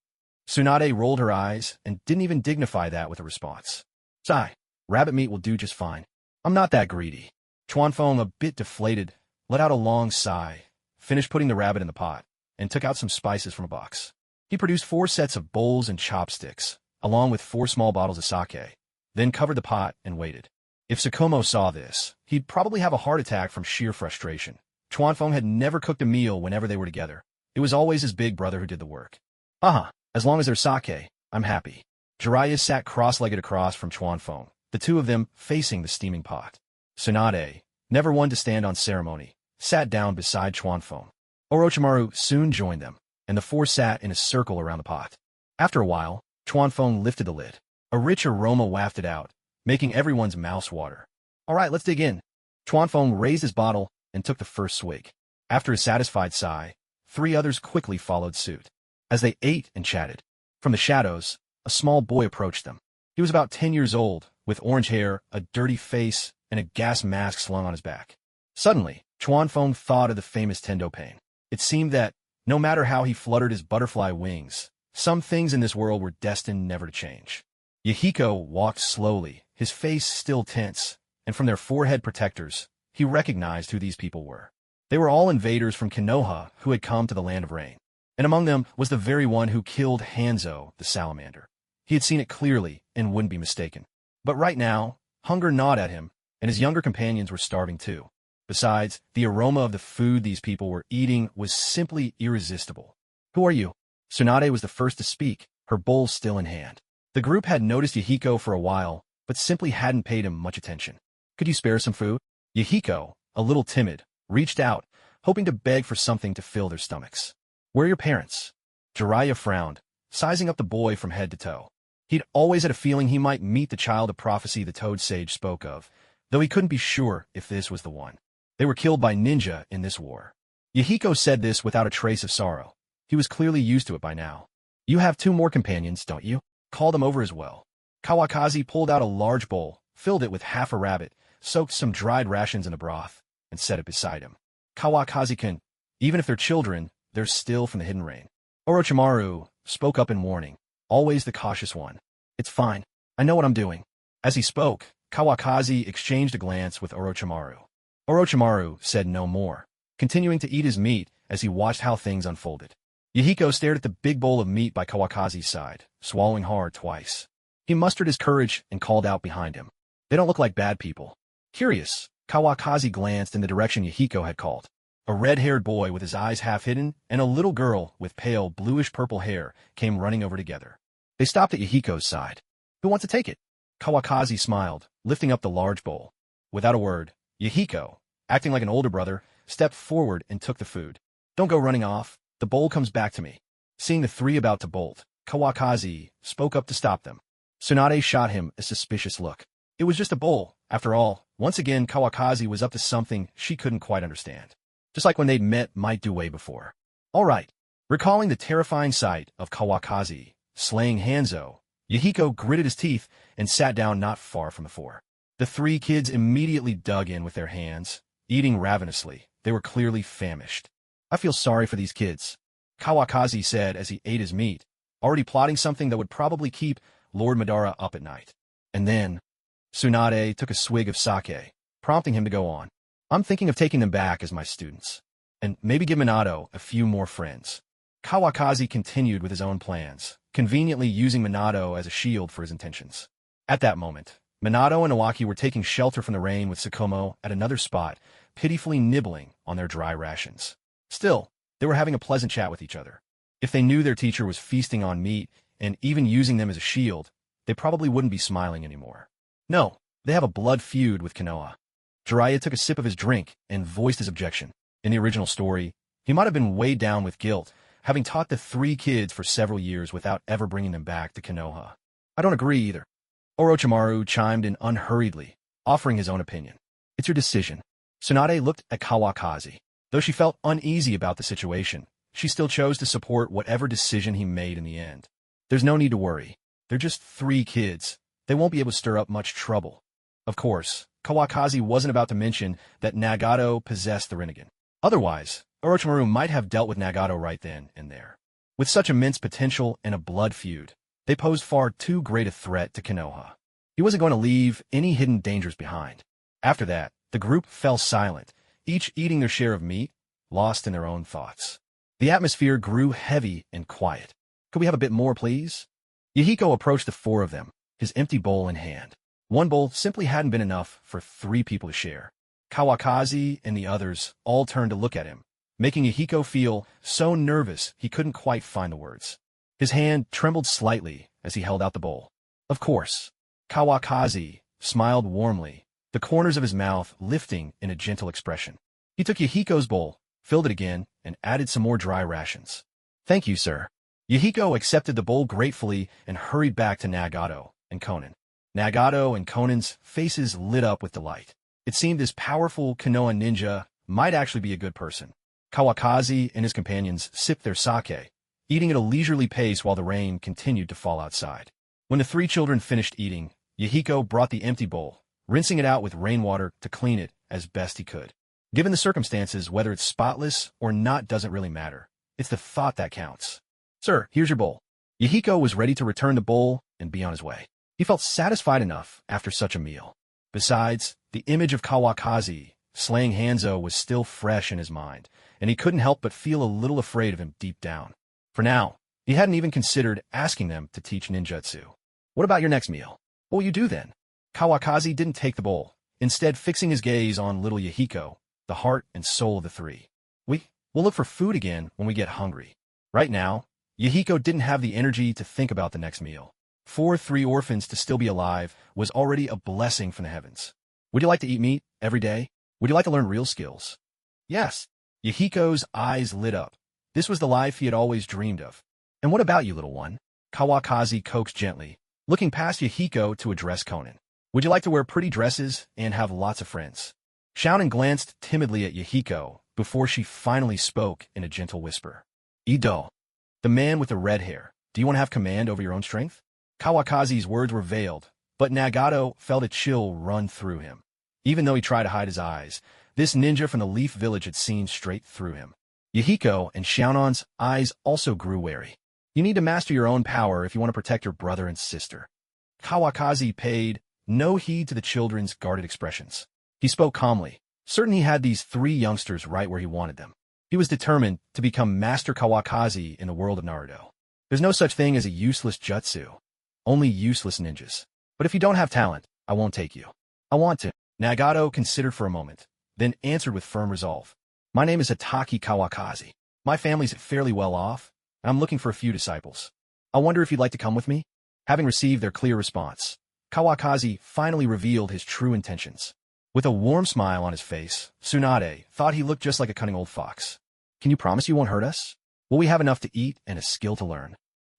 Tsunade rolled her eyes and didn't even dignify that with a response. Sigh, rabbit meat will do just fine. I'm not that greedy. Chuanfeng, a bit deflated, let out a long sigh, finished putting the rabbit in the pot, and took out some spices from a box. He produced 4 sets of bowls and chopsticks, along with 4 small bottles of sake, then covered the pot and waited. If Sukumo saw this, he'd probably have a heart attack from sheer frustration. Chuanfeng had never cooked a meal whenever they were together. It was always his big brother who did the work. As long as there's sake, I'm happy. Jiraiya sat cross-legged across from Chuanfeng, the 2 of them facing the steaming pot. Tsunade, never one to stand on ceremony, sat down beside Chuanfeng. Orochimaru soon joined them, and the 4 sat in a circle around the pot. After a while, Chuanfeng lifted the lid. A rich aroma wafted out, making everyone's mouths water. All right, let's dig in. Chuanfeng raised his bottle and took the first swig. After a satisfied sigh, 3 others quickly followed suit. As they ate and chatted, from the shadows, a small boy approached them. He was about 10 years old, with orange hair, a dirty face, and a gas mask slung on his back. Suddenly, Chuanfeng thought of the famous Tendo Pain. It seemed that, no matter how he fluttered his butterfly wings, some things in this world were destined never to change. Yahiko walked slowly, his face still tense, and from their forehead protectors, he recognized who these people were. They were all invaders from Konoha who had come to the Land of Rain. And among them was the very one who killed Hanzo, the salamander. He had seen it clearly and wouldn't be mistaken. But right now, hunger gnawed at him, and his younger companions were starving too. Besides, the aroma of the food these people were eating was simply irresistible. Who are you? Tsunade was the first to speak, her bowl still in hand. The group had noticed Yahiko for a while, but simply hadn't paid him much attention. Could you spare some food? Yahiko, a little timid, reached out, hoping to beg for something to fill their stomachs. Where are your parents? Jiraiya frowned, sizing up the boy from head to toe. He'd always had a feeling he might meet the child of prophecy the Toad Sage spoke of, though he couldn't be sure if this was the one. They were killed by ninja in this war. Yahiko said this without a trace of sorrow. He was clearly used to it by now. You have 2 more companions, don't you? Call them over as well. Kawakazi pulled out a large bowl, filled it with half a rabbit, soaked some dried rations in a broth, and set it beside him. Kawakazi-kun, even if they're children, they're still from the Hidden Rain. Orochimaru spoke up in warning, always the cautious one. It's fine. I know what I'm doing. As he spoke, Kawakazi exchanged a glance with Orochimaru. Orochimaru said no more, continuing to eat his meat as he watched how things unfolded. Yahiko stared at the big bowl of meat by Kawakazi's side, swallowing hard twice. He mustered his courage and called out behind him. They don't look like bad people. Curious, Kawakazi glanced in the direction Yahiko had called. A red-haired boy with his eyes half hidden and a little girl with pale bluish-purple hair came running over together. They stopped at Yahiko's side. Who wants to take it? Kawakazi smiled, lifting up the large bowl. Without a word, Yahiko, acting like an older brother, stepped forward and took the food. Don't go running off. The bowl comes back to me. Seeing the 3 about to bolt, Kawakazi spoke up to stop them. Tsunade shot him a suspicious look. It was just a bowl. After all, once again Kawakazi was up to something she couldn't quite understand. Just like when they'd met Might way before. All right. Recalling the terrifying sight of Kawakazi slaying Hanzo, Yahiko gritted his teeth and sat down not far from the 4. The 3 kids immediately dug in with their hands, eating ravenously. They were clearly famished. I feel sorry for these kids, Kawakazi said as he ate his meat, already plotting something that would probably keep Lord Madara up at night. And then, Tsunade took a swig of sake, prompting him to go on. I'm thinking of taking them back as my students, and maybe give Minato a few more friends. Kawakazi continued with his own plans, conveniently using Minato as a shield for his intentions. At that moment, Minato and Nawaki were taking shelter from the rain with Sukumo at another spot, pitifully nibbling on their dry rations. Still, they were having a pleasant chat with each other. If they knew their teacher was feasting on meat and even using them as a shield, they probably wouldn't be smiling anymore. No, they have a blood feud with Konoha. Jiraiya took a sip of his drink and voiced his objection. In the original story, he might have been weighed down with guilt, having taught the 3 kids for several years without ever bringing them back to Konoha. I don't agree either. Orochimaru chimed in unhurriedly, offering his own opinion. It's your decision. Tsunade looked at Kawakazi. Though she felt uneasy about the situation, she still chose to support whatever decision he made in the end. There's no need to worry. They're just 3 kids. They won't be able to stir up much trouble. Of course, Kawakazi wasn't about to mention that Nagato possessed the Rinnegan. Otherwise, Orochimaru might have dealt with Nagato right then and there. With such immense potential and a blood feud, they posed far too great a threat to Konoha. He wasn't going to leave any hidden dangers behind. After that, the group fell silent, each eating their share of meat, lost in their own thoughts. The atmosphere grew heavy and quiet. Could we have a bit more, please? Yahiko approached the 4 of them, his empty bowl in hand. One bowl simply hadn't been enough for 3 people to share. Kawakazi and the others all turned to look at him, making Yahiko feel so nervous he couldn't quite find the words. His hand trembled slightly as he held out the bowl. Of course. Kawakazi smiled warmly, the corners of his mouth lifting in a gentle expression. He took Yahiko's bowl, filled it again, and added some more dry rations. Thank you, sir. Yahiko accepted the bowl gratefully and hurried back to Nagato and Konan. Nagato and Konan's faces lit up with delight. It seemed this powerful Konoha ninja might actually be a good person. Kawakazi and his companions sipped their sake, eating at a leisurely pace while the rain continued to fall outside. When the 3 children finished eating, Yahiko brought the empty bowl, rinsing it out with rainwater to clean it as best he could. Given the circumstances, whether it's spotless or not doesn't really matter. It's the thought that counts. Sir, here's your bowl. Yahiko was ready to return the bowl and be on his way. He felt satisfied enough after such a meal. Besides, the image of Kawakazi slaying Hanzo was still fresh in his mind, and he couldn't help but feel a little afraid of him deep down. For now, he hadn't even considered asking them to teach ninjutsu. What about your next meal? What will you do then? Kawakazi didn't take the bowl, instead fixing his gaze on little Yahiko, the heart and soul of the 3. We'll look for food again when we get hungry. Right now, Yahiko didn't have the energy to think about the next meal. For 3 orphans to still be alive was already a blessing from the heavens. Would you like to eat meat every day? Would you like to learn real skills? Yes. Yahiko's eyes lit up. This was the life he had always dreamed of. And what about you, little one? Kawakazi coaxed gently, looking past Yahiko to address Konan. Would you like to wear pretty dresses and have lots of friends? Shounen glanced timidly at Yahiko before she finally spoke in a gentle whisper. Ido. The man with the red hair. Do you want to have command over your own strength? Kawakazi's words were veiled, but Nagato felt a chill run through him. Even though he tried to hide his eyes, this ninja from the Leaf Village had seen straight through him. Yahiko and Xiaonan's eyes also grew wary. You need to master your own power if you want to protect your brother and sister. Kawakazi paid no heed to the children's guarded expressions. He spoke calmly, certain he had these three youngsters right where he wanted them. He was determined to become Master Kawakazi in the world of Naruto. There's no such thing as a useless jutsu. Only useless ninjas. But if you don't have talent, I won't take you. I want to. Nagato considered for a moment, then answered with firm resolve. My name is Hitaki Kawakazi. My family's fairly well off, and I'm looking for a few disciples. I wonder if you'd like to come with me? Having received their clear response, Kawakazi finally revealed his true intentions. With a warm smile on his face, Tsunade thought he looked just like a cunning old fox. Can you promise you won't hurt us? Will we have enough to eat and a skill to learn?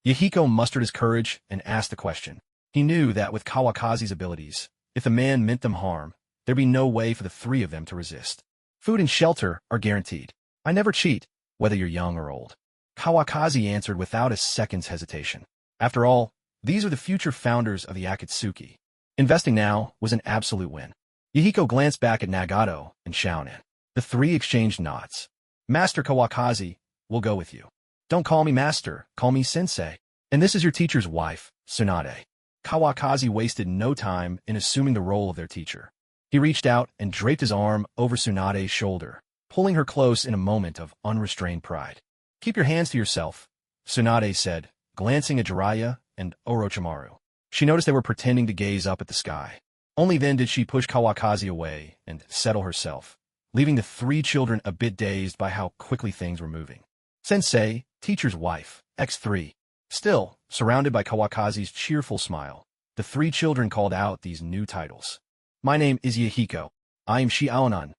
Yahiko mustered his courage and asked the question. He knew that with Kawakazi's abilities, if the man meant them harm, there'd be no way for the three of them to resist. Food and shelter are guaranteed. I never cheat, whether you're young or old. Kawakazi answered without a second's hesitation. After all, these are the future founders of the Akatsuki. Investing now was an absolute win. Yahiko glanced back at Nagato and Xiaonan. The three exchanged nods. Master Kawakazi, we'll go with you. Don't call me master, call me sensei. And this is your teacher's wife, Tsunade. Kawakazi wasted no time in assuming the role of their teacher. He reached out and draped his arm over Tsunade's shoulder, pulling her close in a moment of unrestrained pride. Keep your hands to yourself, Tsunade said, glancing at Jiraiya and Orochimaru. She noticed they were pretending to gaze up at the sky. Only then did she push Kawakazi away and settle herself, leaving the three children a bit dazed by how quickly things were moving. Sensei, teacher's wife, X3. Still, surrounded by Kawakazi's cheerful smile, the three children called out these new titles. My name is Yahiko. I am Xiaonan.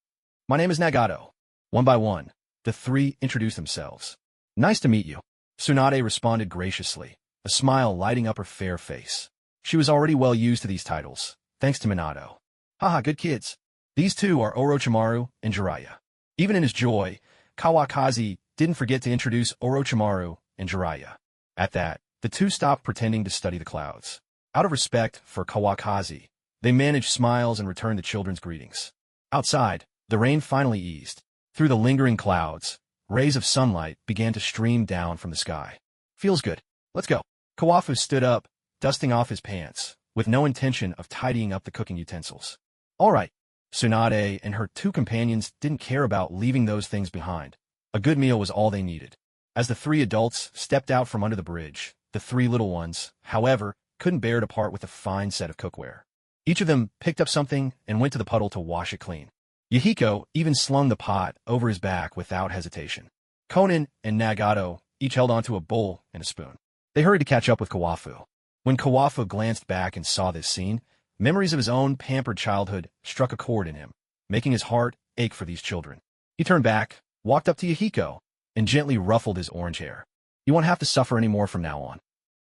My name is Nagato. One by one, the three introduced themselves. Nice to meet you. Tsunade responded graciously, a smile lighting up her fair face. She was already well used to these titles, thanks to Minato. Haha, good kids. These two are Orochimaru and Jiraiya. Even in his joy, Kawakazi didn't forget to introduce Orochimaru and Jiraiya. At that, the two stopped pretending to study the clouds. Out of respect for Kawakazi, they managed smiles and returned the children's greetings. Outside, the rain finally eased. Through the lingering clouds, rays of sunlight began to stream down from the sky. Feels good. Let's go. Kawafu stood up, dusting off his pants, with no intention of tidying up the cooking utensils. All right. Tsunade and her two companions didn't care about leaving those things behind. A good meal was all they needed. As the three adults stepped out from under the bridge, the three little ones, however, couldn't bear to part with a fine set of cookware. Each of them picked up something and went to the puddle to wash it clean. Yahiko even slung the pot over his back without hesitation. Konan and Nagato each held onto a bowl and a spoon. They hurried to catch up with Kawafu. When Kawafu glanced back and saw this scene, memories of his own pampered childhood struck a chord in him, making his heart ache for these children. He turned back, walked up to Yahiko, and gently ruffled his orange hair. You won't have to suffer any more from now on.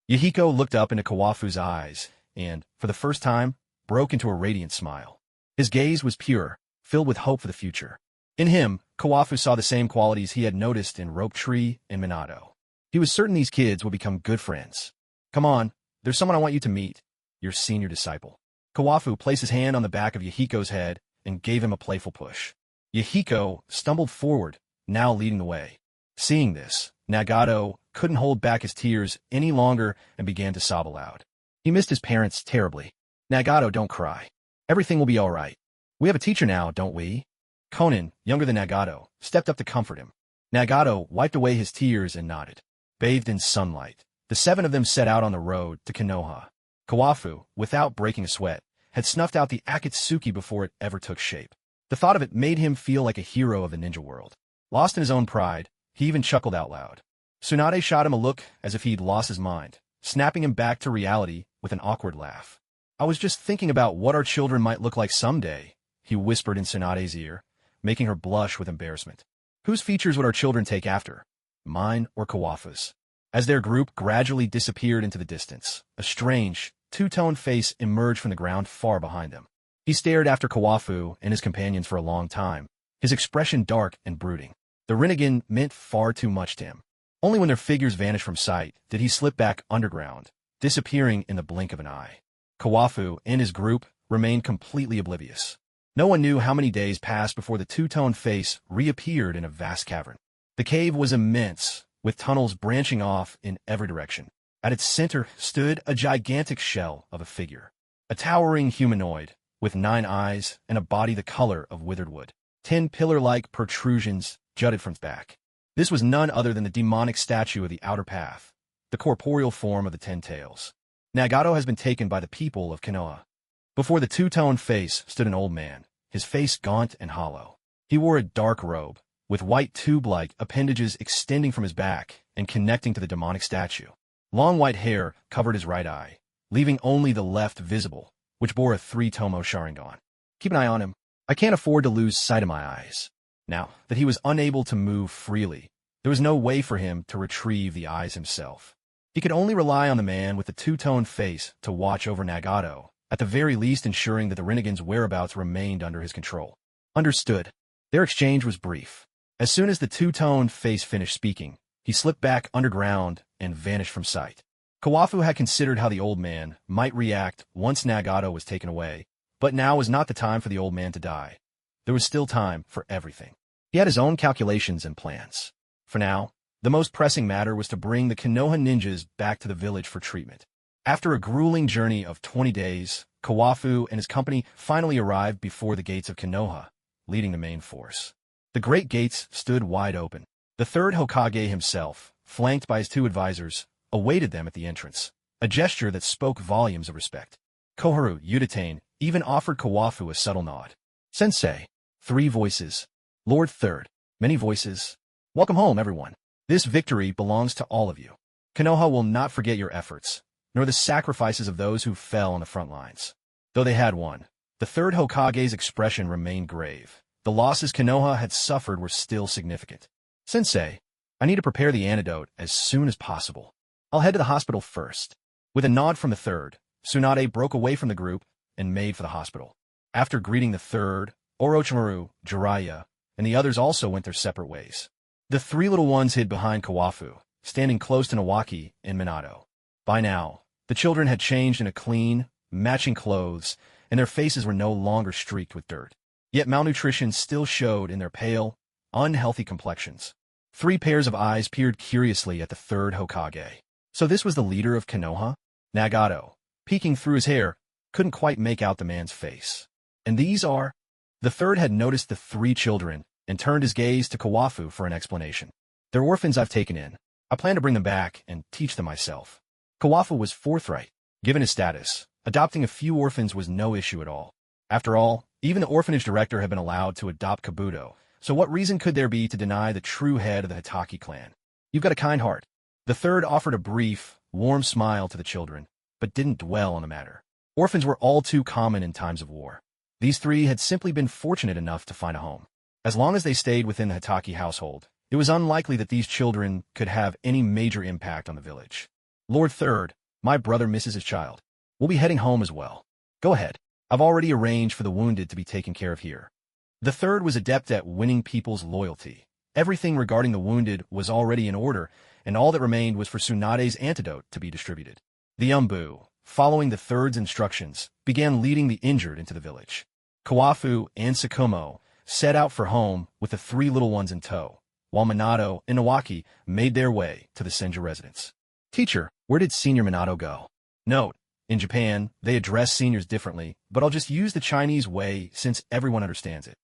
Yahiko looked up into Kawafu's eyes and, for the first time, broke into a radiant smile. His gaze was pure, filled with hope for the future. In him, Kawafu saw the same qualities he had noticed in Rope Tree and Minato. He was certain these kids would become good friends. Come on, there's someone I want you to meet, your senior disciple. Kawafu placed his hand on the back of Yahiko's head and gave him a playful push. Yahiko stumbled forward, now leading the way. Seeing this, Nagato couldn't hold back his tears any longer and began to sob aloud. He missed his parents terribly. Nagato, don't cry. Everything will be all right. We have a teacher now, don't we? Konan, younger than Nagato, stepped up to comfort him. Nagato wiped away his tears and nodded. Bathed in sunlight, the seven of them set out on the road to Konoha. Kawafu, without breaking a sweat, had snuffed out the Akatsuki before it ever took shape. The thought of it made him feel like a hero of the ninja world. Lost in his own pride, he even chuckled out loud. Tsunade shot him a look as if he'd lost his mind, snapping him back to reality with an awkward laugh. I was just thinking about what our children might look like someday, he whispered in Tsunade's ear, making her blush with embarrassment. Whose features would our children take after? Mine or Kawafu's? As their group gradually disappeared into the distance, a strange, two-toned face emerged from the ground far behind them. He stared after Kawafu and his companions for a long time, his expression dark and brooding. The Rinnegan meant far too much to him. Only when their figures vanished from sight did he slip back underground, disappearing in the blink of an eye. Kawafu and his group remained completely oblivious. No one knew how many days passed before the two-toned face reappeared in a vast cavern. The cave was immense, with tunnels branching off in every direction. At its center stood a gigantic shell of a figure, a towering humanoid with 9 eyes and a body the color of withered wood. 10 pillar-like protrusions jutted from its back. This was none other than the demonic statue of the Outer Path, the corporeal form of the 10 Tails. Nagato has been taken by the people of Konoha. Before the two-toned face stood an old man, his face gaunt and hollow. He wore a dark robe, with white tube-like appendages extending from his back and connecting to the demonic statue. Long white hair covered his right eye, leaving only the left visible, which bore a 3-tomo Sharingan. Keep an eye on him. I can't afford to lose sight of my eyes. Now that he was unable to move freely, there was no way for him to retrieve the eyes himself. He could only rely on the man with the two-toned face to watch over Nagato, at the very least ensuring that the Renegade's whereabouts remained under his control. Understood. Their exchange was brief. As soon as the two-toned face finished speaking, he slipped back underground and vanished from sight. Kawafu had considered how the old man might react once Nagato was taken away, but now was not the time for the old man to die. There was still time for everything. He had his own calculations and plans. For now, the most pressing matter was to bring the Konoha ninjas back to the village for treatment. After a grueling journey of 20 days, Kawafu and his company finally arrived before the gates of Konoha, leading the main force. The great gates stood wide open. The third Hokage himself, flanked by his 2 advisors, awaited them at the entrance, a gesture that spoke volumes of respect. Koharu Uchiha even offered Kawafu a subtle nod. Sensei. 3 voices. Lord Third. Many voices. Welcome home, everyone. This victory belongs to all of you. Konoha will not forget your efforts, nor the sacrifices of those who fell on the front lines. Though they had won, the third Hokage's expression remained grave. The losses Konoha had suffered were still significant. Sensei, I need to prepare the antidote as soon as possible. I'll head to the hospital first. With a nod from the third, Tsunade broke away from the group and made for the hospital. After greeting the third, Orochimaru, Jiraiya, and the others also went their separate ways. The 3 little ones hid behind Kawafu, standing close to Nawaki and Minato. By now, the children had changed into clean, matching clothes, and their faces were no longer streaked with dirt. Yet malnutrition still showed in their pale, unhealthy complexions. 3 pairs of eyes peered curiously at the third Hokage. So this was the leader of Konoha? Nagato, peeking through his hair, couldn't quite make out the man's face. And these are? The third had noticed the 3 children and turned his gaze to Kawafu for an explanation. They're orphans I've taken in. I plan to bring them back and teach them myself. Kawafu was forthright. Given his status, adopting a few orphans was no issue at all. After all, even the orphanage director had been allowed to adopt Kabuto, so what reason could there be to deny the true head of the Hitaki clan? You've got a kind heart. The third offered a brief, warm smile to the children, but didn't dwell on the matter. Orphans were all too common in times of war. These 3 had simply been fortunate enough to find a home. As long as they stayed within the Hitaki household, it was unlikely that these children could have any major impact on the village. Lord Third, my brother misses his child. We'll be heading home as well. Go ahead. I've already arranged for the wounded to be taken care of here. The third was adept at winning people's loyalty. Everything regarding the wounded was already in order, and all that remained was for Tsunade's antidote to be distributed. The Umbu, following the third's instructions, began leading the injured into the village. Kawafu and Sukumo set out for home with the 3 little ones in tow, while Minato and Nawaki made their way to the Senja residence. Teacher, where did Senior Minato go? Note, in Japan, they address seniors differently, but I'll just use the Chinese way since everyone understands it.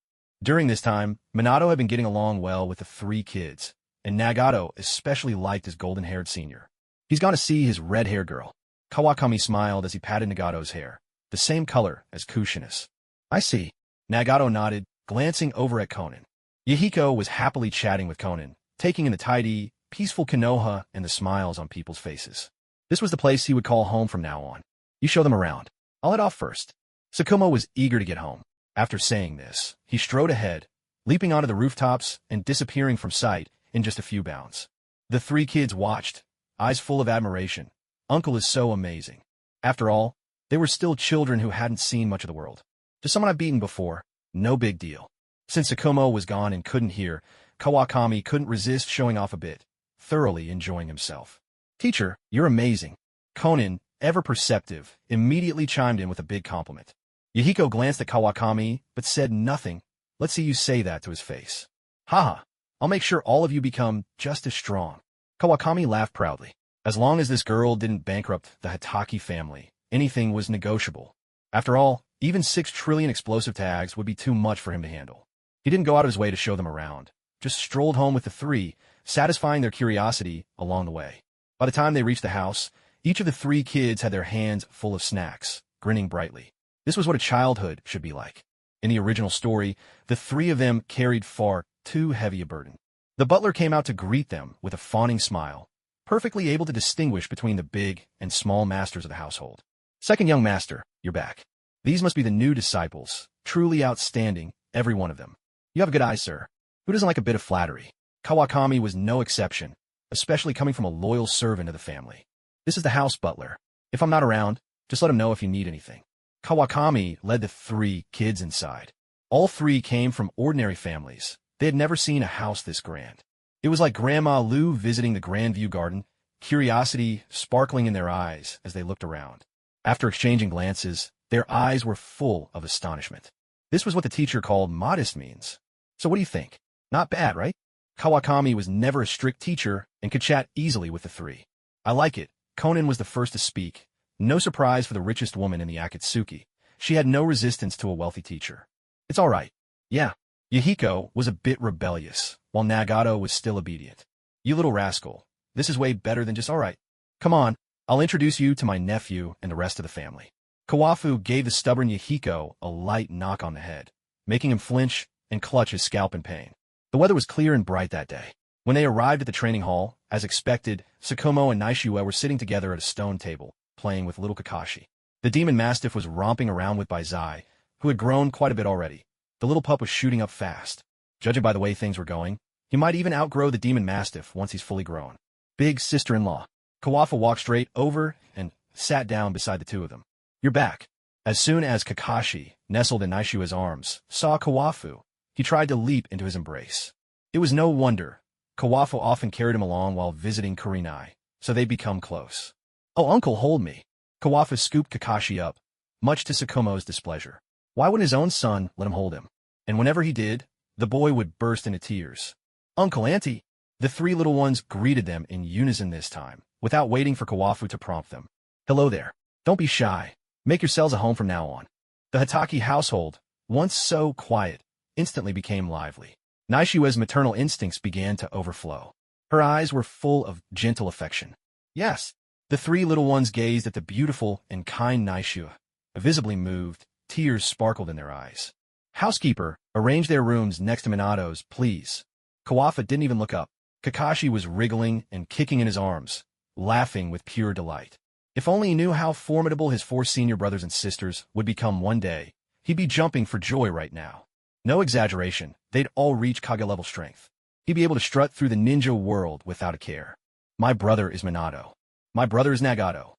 During this time, Minato had been getting along well with the 3 kids, and Nagato especially liked his golden-haired senior. He's gone to see his red-haired girl. Kawakami smiled as he patted Nagato's hair, the same color as Kushina's. I see. Nagato nodded, glancing over at Konan. Yahiko was happily chatting with Konan, taking in the tidy, peaceful Konoha and the smiles on people's faces. This was the place he would call home from now on. You show them around. I'll head off first. Sukumo was eager to get home. After saying this, he strode ahead, leaping onto the rooftops and disappearing from sight in just a few bounds. The 3 kids watched, eyes full of admiration. Uncle is so amazing. After all, they were still children who hadn't seen much of the world. To someone I've beaten before, no big deal. Since Sukumo was gone and couldn't hear, Kawakami couldn't resist showing off a bit, thoroughly enjoying himself. "Teacher, you're amazing." Conan, ever perceptive, immediately chimed in with a big compliment. Yahiko glanced at Kawakami, but said nothing. "Let's see you say that to his face." "Haha, I'll make sure all of you become just as strong." Kawakami laughed proudly. As long as this girl didn't bankrupt the Hitaki family, anything was negotiable. After all, even 6 trillion explosive tags would be too much for him to handle. He didn't go out of his way to show them around, just strolled home with the 3, satisfying their curiosity along the way. By the time they reached the house, each of the 3 kids had their hands full of snacks, grinning brightly. This was what a childhood should be like. In the original story, the 3 of them carried far too heavy a burden. The butler came out to greet them with a fawning smile, perfectly able to distinguish between the big and small masters of the household. "Second young master, you're back. These must be the new disciples, truly outstanding, every one of them. You have a good eye, sir. Who doesn't like a bit of flattery?" Kawakami was no exception, especially coming from a loyal servant of the family. "This is the house butler. If I'm not around, just let him know if you need anything." Kawakami led the 3 kids inside. All 3 came from ordinary families. They had never seen a house this grand. It was like Grandma Lu visiting the Grandview Garden, curiosity sparkling in their eyes as they looked around. After exchanging glances, their eyes were full of astonishment. This was what the teacher called modest means. "So what do you think? Not bad, right?" Kawakami was never a strict teacher and could chat easily with the 3. "I like it." Conan was the first to speak. No surprise for the richest woman in the Akatsuki. She had no resistance to a wealthy teacher. "It's all right." "Yeah." Yahiko was a bit rebellious, while Nagato was still obedient. "You little rascal. This is way better than just all right. Come on, I'll introduce you to my nephew and the rest of the family." Kawafu gave the stubborn Yahiko a light knock on the head, making him flinch and clutch his scalp in pain. The weather was clear and bright that day. When they arrived at the training hall, as expected, Sukumo and Naishua were sitting together at a stone table, playing with little Kakashi. The demon mastiff was romping around with Baizai, who had grown quite a bit already. The little pup was shooting up fast. Judging by the way things were going, he might even outgrow the demon mastiff once he's fully grown. "Big sister-in-law." Kawafu walked straight over and sat down beside the 2 of them. "You're back." As soon as Kakashi, nestled in Naishua's arms, saw Kawafu, he tried to leap into his embrace. It was no wonder. Kawafu often carried him along while visiting Kurenai, so they'd become close. "Oh, uncle, hold me." Kawafu scooped Kakashi up, much to Sukumo's displeasure. Why wouldn't his own son let him hold him? And whenever he did, the boy would burst into tears. "Uncle, Auntie." The 3 little ones greeted them in unison this time, without waiting for Kawafu to prompt them. "Hello there. Don't be shy. Make yourselves a home from now on." The Hitaki household, once so quiet, instantly became lively. Naishua's maternal instincts began to overflow. Her eyes were full of gentle affection. "Yes." The 3 little ones gazed at the beautiful and kind Naishua. Visibly moved, tears sparkled in their eyes. "Housekeeper, arrange their rooms next to Minato's, please." Kawafu didn't even look up. Kakashi was wriggling and kicking in his arms, laughing with pure delight. If only he knew how formidable his 4 senior brothers and sisters would become one day, he'd be jumping for joy right now. No exaggeration, they'd all reach Kage-level strength. He'd be able to strut through the ninja world without a care. "My brother is Minato. My brother is Nagato."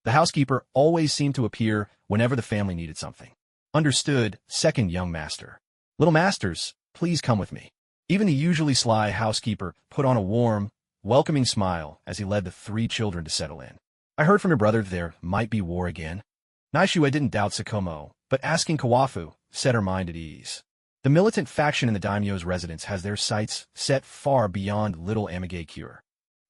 The housekeeper always seemed to appear whenever the family needed something. "Understood, second young master." "Little masters, please come with me." Even the usually sly housekeeper put on a warm, welcoming smile as he led the 3 children to settle in. "I heard from your brother there might be war again." Naishua didn't doubt Sukumo, but asking Kawafu set her mind at ease. The militant faction in the daimyo's residence has their sights set far beyond little Amigakure.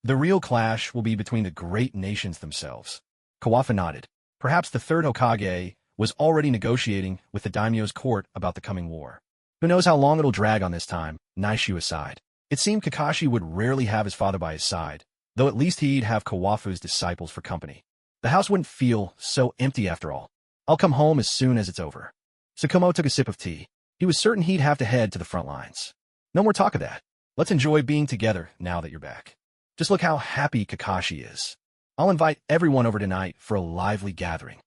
The real clash will be between the great nations themselves. Kawafu nodded. Perhaps the 3rd Hokage was already negotiating with the daimyo's court about the coming war. Who knows how long it'll drag on this time, Naishua sighed. It seemed Kakashi would rarely have his father by his side, though at least he'd have Kawafu's disciples for company. The house wouldn't feel so empty after all. "I'll come home as soon as it's over." Sukumo took a sip of tea. He was certain he'd have to head to the front lines. "No more talk of that. Let's enjoy being together now that you're back. Just look how happy Kakashi is. I'll invite everyone over tonight for a lively gathering."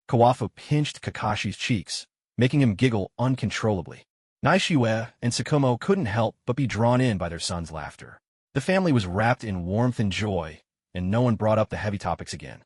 Kawafu pinched Kakashi's cheeks, making him giggle uncontrollably. Naishua and Sukumo couldn't help but be drawn in by their son's laughter. The family was wrapped in warmth and joy, and no one brought up the heavy topics again.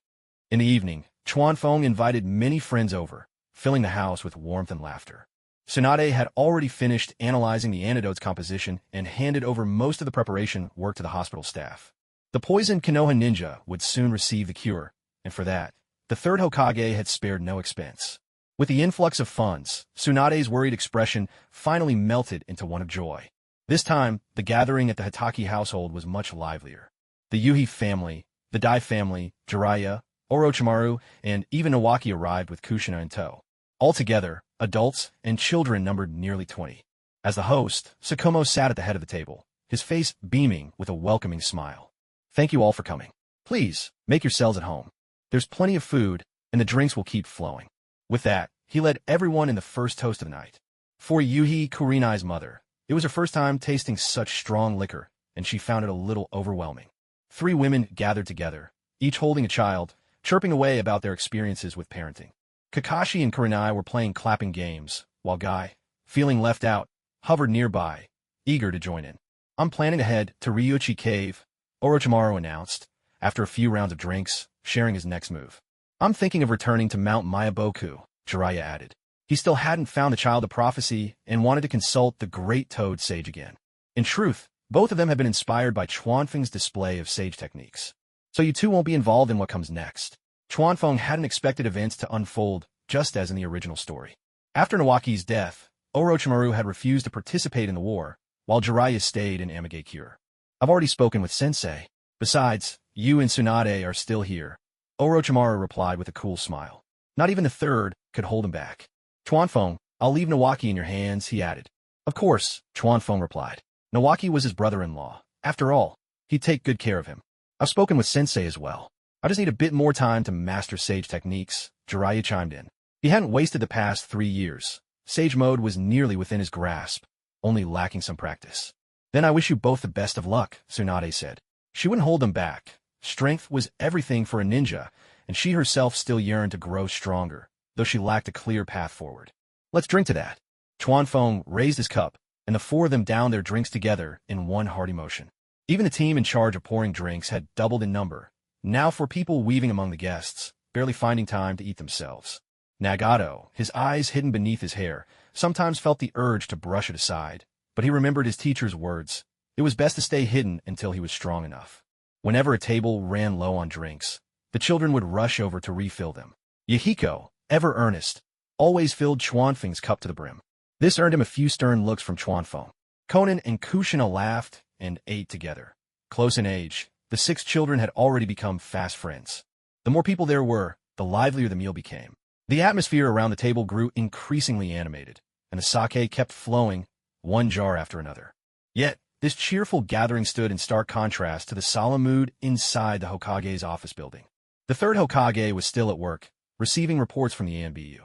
In the evening, Chuanfeng invited many friends over, filling the house with warmth and laughter. Tsunade had already finished analyzing the antidote's composition and handed over most of the preparation work to the hospital staff. The poisoned Konoha ninja would soon receive the cure, and for that, the third Hokage had spared no expense. With the influx of funds, Tsunade's worried expression finally melted into one of joy. This time, the gathering at the Hitaki household was much livelier. The Yuhi family, the Dai family, Jiraiya, Orochimaru, and even Nawaki arrived with Kushina in tow. Altogether, adults and children numbered nearly 20. As the host, Sukumo sat at the head of the table, his face beaming with a welcoming smile. Thank you all for coming. Please, make yourselves at home. There's plenty of food, and the drinks will keep flowing. With that, he led everyone in the first toast of the night. For Yuhi Kurenai's mother, it was her first time tasting such strong liquor, and she found it a little overwhelming. 3 women gathered together, each holding a child, chirping away about their experiences with parenting. Kakashi and Kurenai were playing clapping games, while Guy, feeling left out, hovered nearby, eager to join in. I'm planning to head to Ryuchi Cave, Orochimaru announced, after a few rounds of drinks, sharing his next move. I'm thinking of returning to Mount Mayaboku, Jiraiya added. He still hadn't found the Child of Prophecy and wanted to consult the Great Toad Sage again. In truth, both of them had been inspired by Chuanfeng's display of sage techniques. So you two won't be involved in what comes next. Chuanfeng hadn't expected events to unfold just as in the original story. After Nawaki's death, Orochimaru had refused to participate in the war, while Jiraiya stayed in Amigakure. I've already spoken with Sensei. Besides, you and Tsunade are still here. Orochimaru replied with a cool smile. Not even the third could hold him back. Chuanfeng, I'll leave Nawaki in your hands, he added. Of course, Chuanfeng replied. Nawaki was his brother-in-law. After all, he'd take good care of him. I've spoken with Sensei as well. I just need a bit more time to master sage techniques, Jiraiya chimed in. He hadn't wasted the past 3 years. Sage mode was nearly within his grasp, only lacking some practice. Then I wish you both the best of luck, Tsunade said. She wouldn't hold him back. Strength was everything for a ninja, and she herself still yearned to grow stronger, though she lacked a clear path forward. Let's drink to that. Chuanfeng raised his cup, and the 4 of them downed their drinks together in one hearty motion. Even the team in charge of pouring drinks had doubled in number, now 4 people weaving among the guests, barely finding time to eat themselves. Nagato, his eyes hidden beneath his hair, sometimes felt the urge to brush it aside, but he remembered his teacher's words. It was best to stay hidden until he was strong enough. Whenever a table ran low on drinks, the children would rush over to refill them. Yahiko, ever earnest, always filled Chuanfeng's cup to the brim. This earned him a few stern looks from Chuanfeng. Conan and Kushina laughed and ate together. Close in age, the 6 children had already become fast friends. The more people there were, the livelier the meal became. The atmosphere around the table grew increasingly animated, and the sake kept flowing, one jar after another. Yet, this cheerful gathering stood in stark contrast to the solemn mood inside the Hokage's office building. The third Hokage was still at work, receiving reports from the ANBU.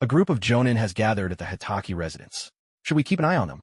A group of jonin has gathered at the Hitaki residence. Should we keep an eye on them?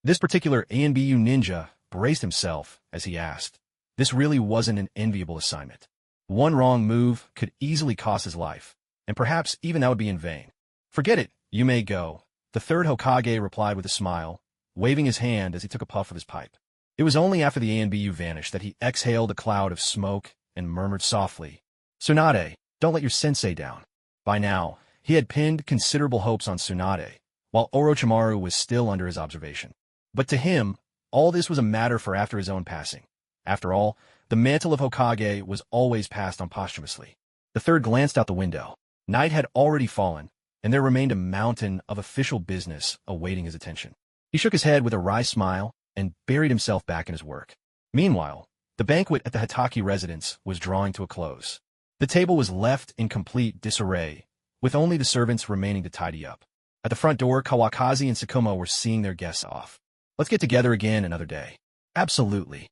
This particular ANBU ninja braced himself as he asked. This really wasn't an enviable assignment. One wrong move could easily cost his life, and perhaps even that would be in vain. Forget it, you may go, the third Hokage replied with a smile, waving his hand as he took a puff of his pipe. It was only after the ANBU vanished that he exhaled a cloud of smoke and murmured softly, Tsunade, don't let your sensei down. By now, he had pinned considerable hopes on Tsunade, while Orochimaru was still under his observation. But to him, all this was a matter for after his own passing. After all, the mantle of Hokage was always passed on posthumously. The third glanced out the window. Night had already fallen, and there remained a mountain of official business awaiting his attention. He shook his head with a wry smile and buried himself back in his work. Meanwhile, the banquet at the Hitaki residence was drawing to a close. The table was left in complete disarray, with only the servants remaining to tidy up. At the front door, Kawakaki and Sukumo were seeing their guests off. Let's get together again another day. Absolutely.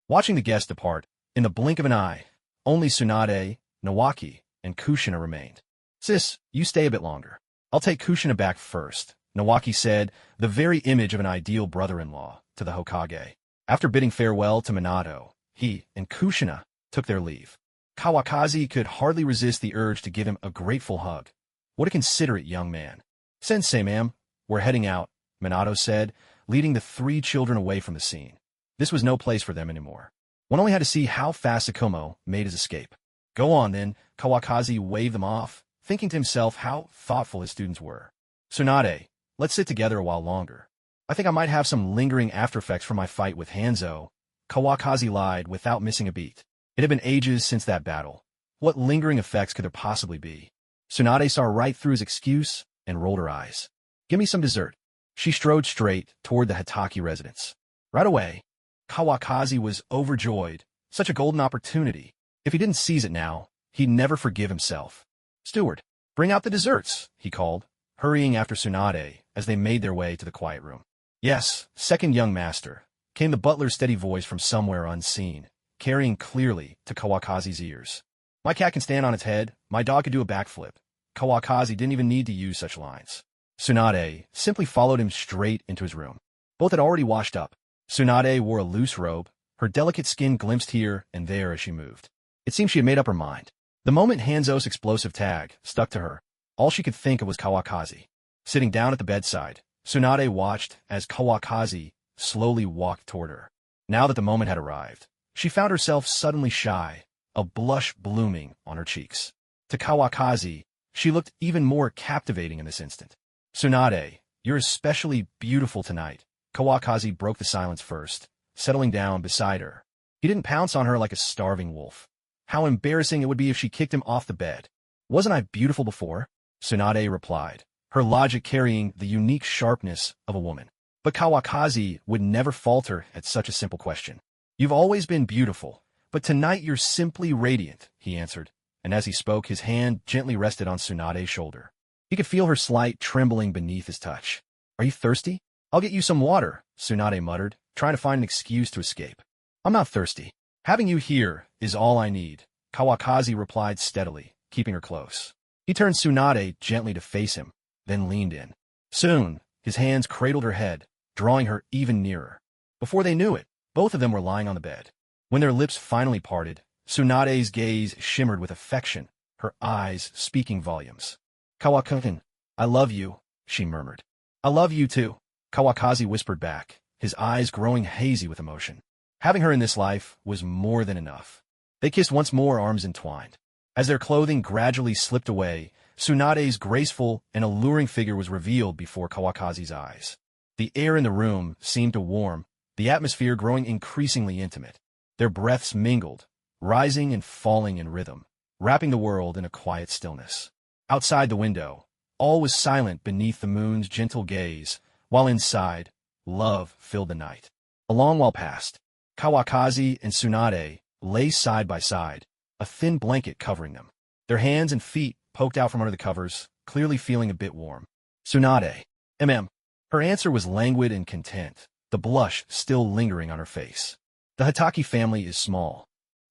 Watching the guests depart, in the blink of an eye, only Tsunade, Nawaki, and Kushina remained. Sis, you stay a bit longer. I'll take Kushina back first, Nawaki said, the very image of an ideal brother-in-law, to the Hokage. After bidding farewell to Minato, he and Kushina took their leave. Kawakaki could hardly resist the urge to give him a grateful hug. What a considerate young man. Sensei, ma'am, we're heading out, Minato said, leading the 3 children away from the scene. This was no place for them anymore. One only had to see how fast Sukumo made his escape. Go on then, Kawakaki waved them off, thinking to himself how thoughtful his students were. Tsunade, let's sit together a while longer. I think I might have some lingering aftereffects from my fight with Hanzo. Kawakaki lied without missing a beat. It had been ages since that battle. What lingering effects could there possibly be? Tsunade saw right through his excuse and rolled her eyes. Give me some dessert. She strode straight toward the Hitaki residence. Right away, Kawakazi was overjoyed. Such a golden opportunity. If he didn't seize it now, he'd never forgive himself. Steward, bring out the desserts, he called, hurrying after Tsunade as they made their way to the quiet room. Yes, second young master, came the butler's steady voice from somewhere unseen, carrying clearly to Kawakazi's ears. My cat can stand on its head, my dog could do a backflip. Kawakazi didn't even need to use such lines. Tsunade simply followed him straight into his room. Both had already washed up. Tsunade wore a loose robe, her delicate skin glimpsed here and there as she moved. It seemed she had made up her mind. The moment Hanzo's explosive tag stuck to her, all she could think of was Kawakazi. Sitting down at the bedside, Tsunade watched as Kawakazi slowly walked toward her. Now that the moment had arrived, she found herself suddenly shy, a blush blooming on her cheeks. To Kawakazi, she looked even more captivating in this instant. Tsunade, you're especially beautiful tonight. Kawakazi broke the silence first, settling down beside her. He didn't pounce on her like a starving wolf. How embarrassing it would be if she kicked him off the bed. Wasn't I beautiful before? Tsunade replied, her logic carrying the unique sharpness of a woman. But Kawakazi would never falter at such a simple question. You've always been beautiful, but tonight you're simply radiant, he answered, and as he spoke, his hand gently rested on Tsunade's shoulder. He could feel her slight trembling beneath his touch. Are you thirsty? I'll get you some water, Tsunade muttered, trying to find an excuse to escape. I'm not thirsty. Having you here is all I need, Kawakazi replied steadily, keeping her close. He turned Tsunade gently to face him, then leaned in. Soon, his hands cradled her head, drawing her even nearer. Before they knew it, both of them were lying on the bed. When their lips finally parted, Tsunade's gaze shimmered with affection, her eyes speaking volumes. Kawakaki, I love you, she murmured. I love you too, Kawakazi whispered back, his eyes growing hazy with emotion. Having her in this life was more than enough. They kissed once more, arms entwined. As their clothing gradually slipped away, Tsunade's graceful and alluring figure was revealed before Kawakazi's eyes. The air in the room seemed to warm, the atmosphere growing increasingly intimate. Their breaths mingled, rising and falling in rhythm, wrapping the world in a quiet stillness. Outside the window, all was silent beneath the moon's gentle gaze, while inside, love filled the night. A long while passed. Kawakazi and Tsunade lay side by side, a thin blanket covering them. Their hands and feet poked out from under the covers, clearly feeling a bit warm. Tsunade, Her answer was languid and content, the blush still lingering on her face. The Hitaki family is small.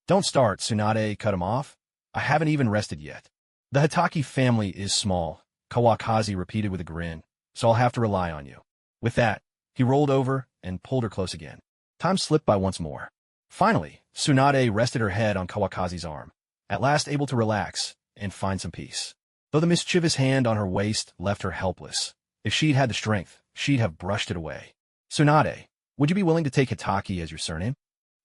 Don't start, Tsunade cut him off. I haven't even rested yet. The Hitaki family is small, Kawakazi repeated with a grin, so I'll have to rely on you. With that, he rolled over and pulled her close again. Time slipped by once more. Finally, Tsunade rested her head on Kawakazi's arm, at last able to relax and find some peace. Though the mischievous hand on her waist left her helpless, if she'd had the strength, she'd have brushed it away. Tsunade, would you be willing to take Hitaki as your surname?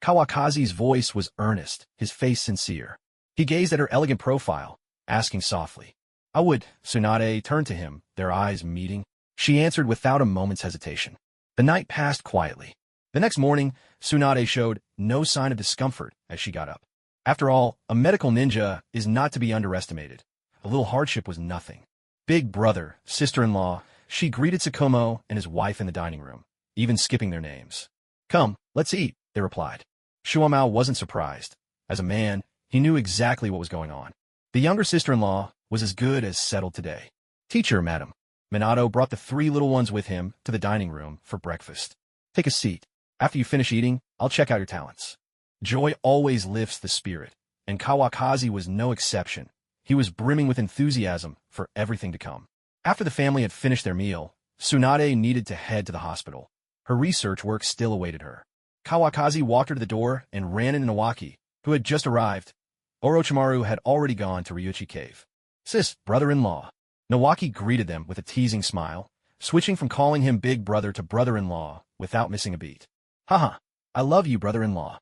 Kawakazi's voice was earnest, his face sincere. He gazed at her elegant profile, asking softly. I would. Tsunade turned to him, their eyes meeting. She answered without a moment's hesitation. The night passed quietly. The next morning, Tsunade showed no sign of discomfort as she got up. After all, a medical ninja is not to be underestimated. A little hardship was nothing. Big brother, sister-in-law, she greeted Sukumo and his wife in the dining room, even skipping their names. Come, let's eat, they replied. Shuamao wasn't surprised. As a man, he knew exactly what was going on. The younger sister-in-law was as good as settled today. Teacher, madam. Minato brought the three little ones with him to the dining room for breakfast. Take a seat. After you finish eating, I'll check out your talents. Joy always lifts the spirit, and Kawakazi was no exception. He was brimming with enthusiasm for everything to come. After the family had finished their meal, Tsunade needed to head to the hospital. Her research work still awaited her. Kawakazi walked her to the door and ran into Nawaki, who had just arrived. Orochimaru had already gone to Ryuchi Cave. Sis, brother-in-law. Nawaki greeted them with a teasing smile, switching from calling him big brother to brother-in-law without missing a beat. Haha, I love you, brother-in-law.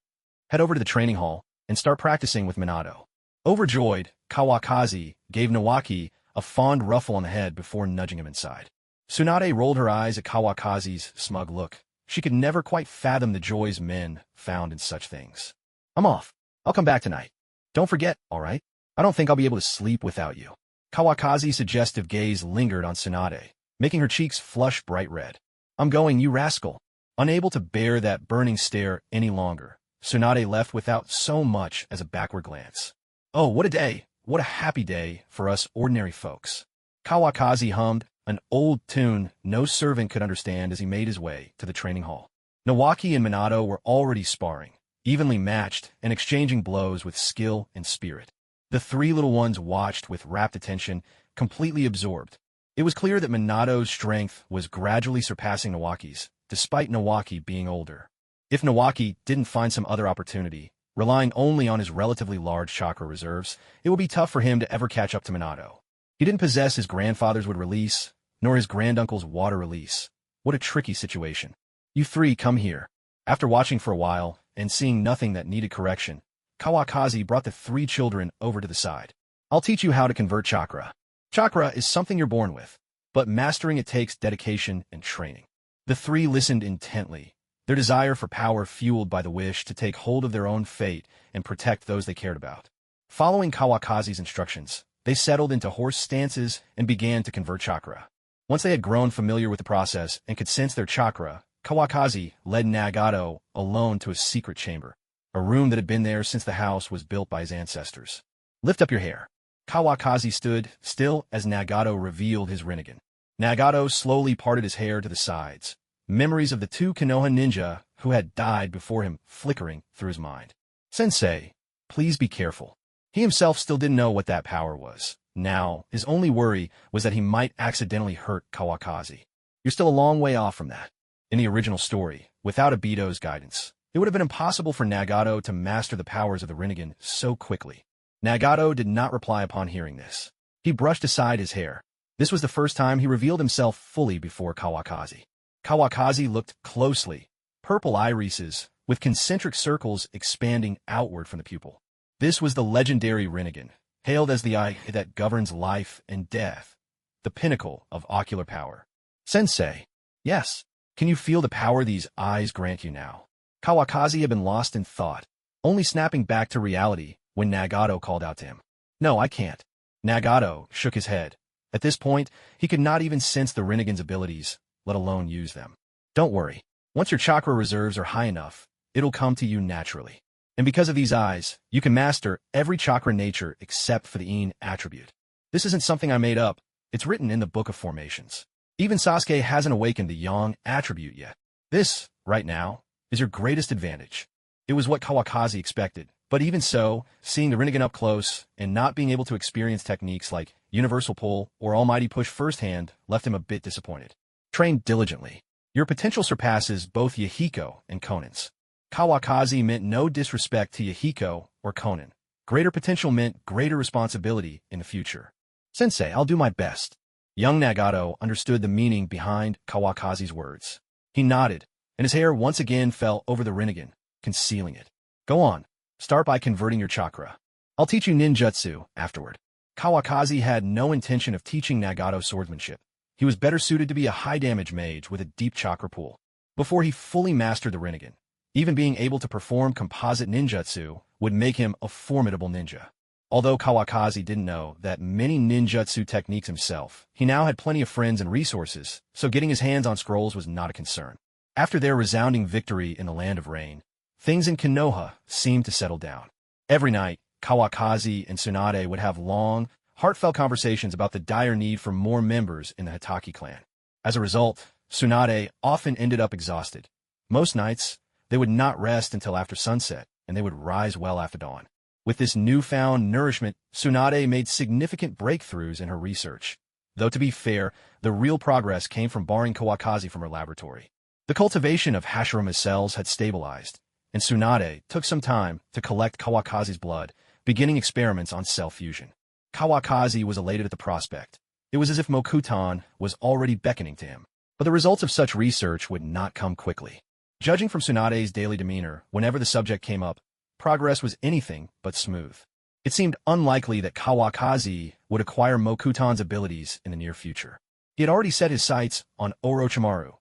Head over to the training hall and start practicing with Minato. Overjoyed, Kawakazi gave Nawaki a fond ruffle on the head before nudging him inside. Tsunade rolled her eyes at Kawakazi's smug look. She could never quite fathom the joys men found in such things. I'm off. I'll come back tonight. Don't forget, all right? I don't think I'll be able to sleep without you. Kawakazi's suggestive gaze lingered on Tsunade, making her cheeks flush bright red. I'm going, you rascal. Unable to bear that burning stare any longer, Tsunade left without so much as a backward glance. Oh, what a day! What a happy day for us ordinary folks. Kawakazi hummed, an old tune no servant could understand as he made his way to the training hall. Nawaki and Minato were already sparring, evenly matched and exchanging blows with skill and spirit. The three little ones watched with rapt attention, completely absorbed. It was clear that Minato's strength was gradually surpassing Nawaki's, despite Nawaki being older. If Nawaki didn't find some other opportunity, relying only on his relatively large chakra reserves, it would be tough for him to ever catch up to Minato. He didn't possess his grandfather's wood release, nor his granduncle's water release. What a tricky situation. You three come here. After watching for a while, and seeing nothing that needed correction, Kawakazi brought the three children over to the side. I'll teach you how to convert chakra. Chakra is something you're born with, but mastering it takes dedication and training. The three listened intently, their desire for power fueled by the wish to take hold of their own fate and protect those they cared about. Following Kawakazi's instructions, they settled into horse stances and began to convert chakra. Once they had grown familiar with the process and could sense their chakra, Kawakazi led Nagato alone to a secret chamber, a room that had been there since the house was built by his ancestors. Lift up your hair. Kawakazi stood still as Nagato revealed his rinnegan. Nagato slowly parted his hair to the sides, memories of the two Konoha ninja who had died before him flickering through his mind. Sensei, please be careful. He himself still didn't know what that power was. Now, his only worry was that he might accidentally hurt Kawakazi. You're still a long way off from that. In the original story, without Obito's guidance, it would have been impossible for Nagato to master the powers of the rinnegan so quickly. Nagato did not reply upon hearing this. He brushed aside his hair. This was the first time he revealed himself fully before Kawakazi. Kawakazi looked closely. Purple irises, with concentric circles expanding outward from the pupil. This was the legendary rinnegan, hailed as the eye that governs life and death, the pinnacle of ocular power. Sensei, yes, can you feel the power these eyes grant you now? Kawakazi had been lost in thought, only snapping back to reality when Nagato called out to him. No, I can't. Nagato shook his head. At this point, he could not even sense the rinnegan's abilities, let alone use them. Don't worry. Once your chakra reserves are high enough, it'll come to you naturally. And because of these eyes, you can master every chakra nature except for the Yin attribute. This isn't something I made up. It's written in the Book of Formations. Even Sasuke hasn't awakened the Yang attribute yet. This, right now, is your greatest advantage. It was what Kawakazi expected, but even so, seeing the rinnegan up close and not being able to experience techniques like Universal Pull or Almighty Push firsthand left him a bit disappointed. Train diligently. Your potential surpasses both Yahiko and Konan's. Kawakazi meant no disrespect to Yahiko or Konan. Greater potential meant greater responsibility in the future. Sensei, I'll do my best. Young Nagato understood the meaning behind Kawakazi's words. He nodded, and his hair once again fell over the rinnegan, concealing it. Go on. Start by converting your chakra. I'll teach you ninjutsu afterward. Kawakazi had no intention of teaching Nagato swordsmanship. He was better suited to be a high-damage mage with a deep chakra pool. Before he fully mastered the rinnegan, even being able to perform composite ninjutsu would make him a formidable ninja. Although Kawakazi didn't know that many ninjutsu techniques himself, he now had plenty of friends and resources, so getting his hands on scrolls was not a concern. After their resounding victory in the Land of Rain, things in Konoha seemed to settle down. Every night, Kawakazi and Tsunade would have long, heartfelt conversations about the dire need for more members in the Hitaki clan. As a result, Tsunade often ended up exhausted. Most nights, they would not rest until after sunset, and they would rise well after dawn. With this newfound nourishment, Tsunade made significant breakthroughs in her research. Though to be fair, the real progress came from barring Kawakazi from her laboratory. The cultivation of Hashirama's cells had stabilized, and Tsunade took some time to collect Kawakazi's blood, beginning experiments on cell fusion. Kawakazi was elated at the prospect. It was as if Mokutan was already beckoning to him. But the results of such research would not come quickly. Judging from Tsunade's daily demeanor, whenever the subject came up, progress was anything but smooth. It seemed unlikely that Kawakazi would acquire Mokutan's abilities in the near future. He had already set his sights on Orochimaru.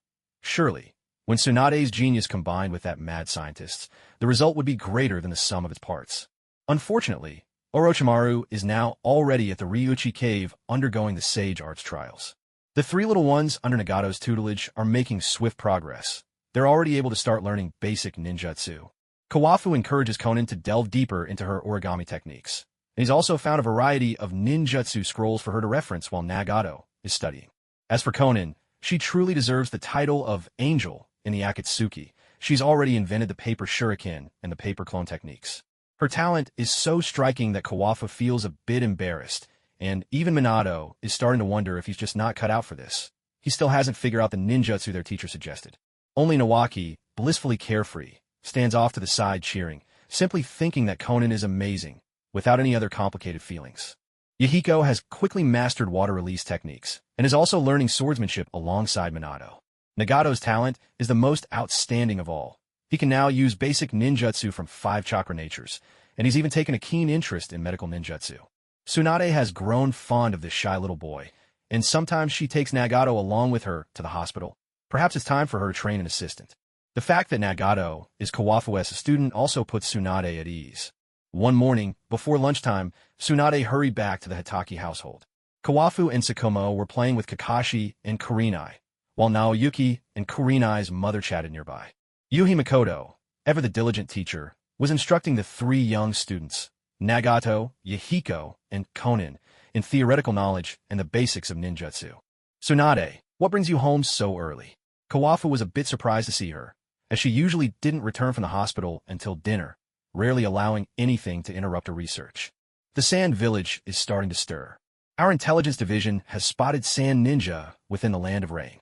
Surely, when Tsunade's genius combined with that mad scientist's, the result would be greater than the sum of its parts. Unfortunately, Orochimaru is now already at the Ryuchi cave undergoing the Sage Arts trials. The three little ones under Nagato's tutelage are making swift progress. They're already able to start learning basic ninjutsu. Kawafu encourages Konan to delve deeper into her origami techniques. And he's also found a variety of ninjutsu scrolls for her to reference while Nagato is studying. As for Konan, she truly deserves the title of Angel in the Akatsuki. She's already invented the paper shuriken and the paper clone techniques. Her talent is so striking that Kawafu feels a bit embarrassed, and even Minato is starting to wonder if he's just not cut out for this. He still hasn't figured out the ninjutsu their teacher suggested. Only Nawaki, blissfully carefree, stands off to the side cheering, simply thinking that Konan is amazing, without any other complicated feelings. Yahiko has quickly mastered water release techniques, and is also learning swordsmanship alongside Minato. Nagato's talent is the most outstanding of all. He can now use basic ninjutsu from 5 chakra natures, and he's even taken a keen interest in medical ninjutsu. Tsunade has grown fond of this shy little boy, and sometimes she takes Nagato along with her to the hospital. Perhaps it's time for her to train an assistant. The fact that Nagato is Kawafu's student also puts Tsunade at ease. One morning, before lunchtime, Tsunade hurried back to the Hitaki household. Kawafu and Sukumo were playing with Kakashi and Kurenai, while Naoyuki and Kurenai's mother chatted nearby. Yuhi Makoto, ever the diligent teacher, was instructing the 3 young students, Nagato, Yahiko, and Konan, in theoretical knowledge and the basics of ninjutsu. Tsunade, what brings you home so early? Kawafu was a bit surprised to see her, as she usually didn't return from the hospital until dinner, rarely allowing anything to interrupt her research. The Sand Village is starting to stir. Our intelligence division has spotted Sand Ninja within the Land of Rain.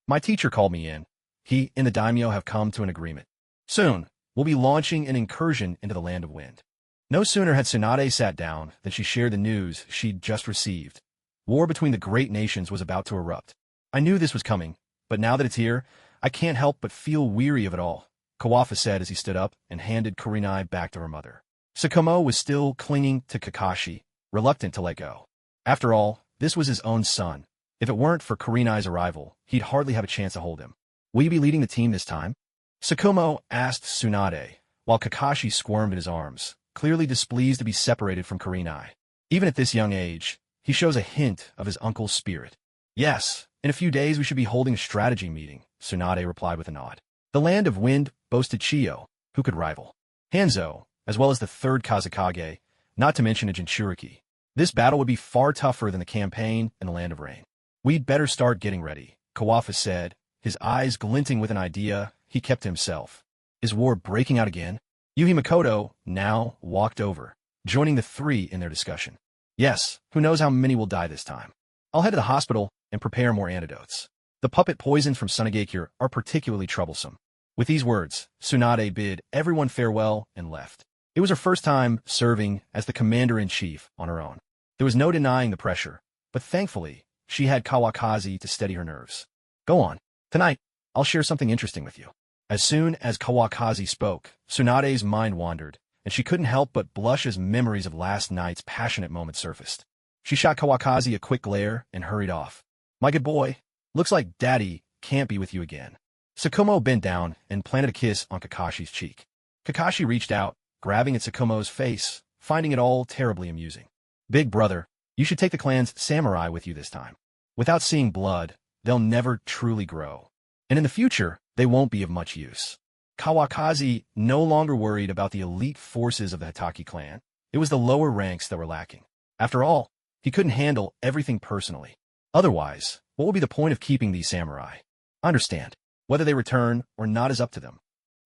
My teacher called me in. He and the daimyo have come to an agreement. Soon, we'll be launching an incursion into the Land of Wind. No sooner had Tsunade sat down than she shared the news she'd just received. War between the great nations was about to erupt. I knew this was coming, but now that it's here, I can't help but feel weary of it all, Kawafu said as he stood up and handed Kurenai back to her mother. Sukumo was still clinging to Kakashi, reluctant to let go. After all, this was his own son. If it weren't for Kurenai's arrival, he'd hardly have a chance to hold him. Will you be leading the team this time? Sukumo asked Tsunade, while Kakashi squirmed in his arms, clearly displeased to be separated from Kurenai. Even at this young age, he shows a hint of his uncle's spirit. Yes, in a few days we should be holding a strategy meeting, Tsunade replied with a nod. The Land of Wind boasted Chiyo, who could rival Hanzo, as well as the 3rd Kazekage, not to mention a Jinchuriki. This battle would be far tougher than the campaign in the Land of Rain. We'd better start getting ready, Kawafu said, his eyes glinting with an idea he kept to himself. Is war breaking out again? Yuhi Makoto now walked over, joining the 3 in their discussion. Yes, who knows how many will die this time. I'll head to the hospital and prepare more antidotes. The puppet poisons from Sunagakure are particularly troublesome. With these words, Tsunade bid everyone farewell and left. It was her first time serving as the commander-in-chief on her own. There was no denying the pressure, but thankfully, she had Kawakaki to steady her nerves. Go on. Tonight, I'll share something interesting with you. As soon as Kawakaki spoke, Tsunade's mind wandered, and she couldn't help but blush as memories of last night's passionate moment surfaced. She shot Kawakaki a quick glare and hurried off. My good boy, looks like Daddy can't be with you again. Sukumo bent down and planted a kiss on Kakashi's cheek. Kakashi reached out, grabbing at Sukumo's face, finding it all terribly amusing. Big brother, you should take the clan's samurai with you this time. Without seeing blood, they'll never truly grow. And in the future, they won't be of much use. Kawakaki no longer worried about the elite forces of the Hitaki clan. It was the lower ranks that were lacking. After all, he couldn't handle everything personally. Otherwise, what would be the point of keeping these samurai? Understand, whether they return or not is up to them.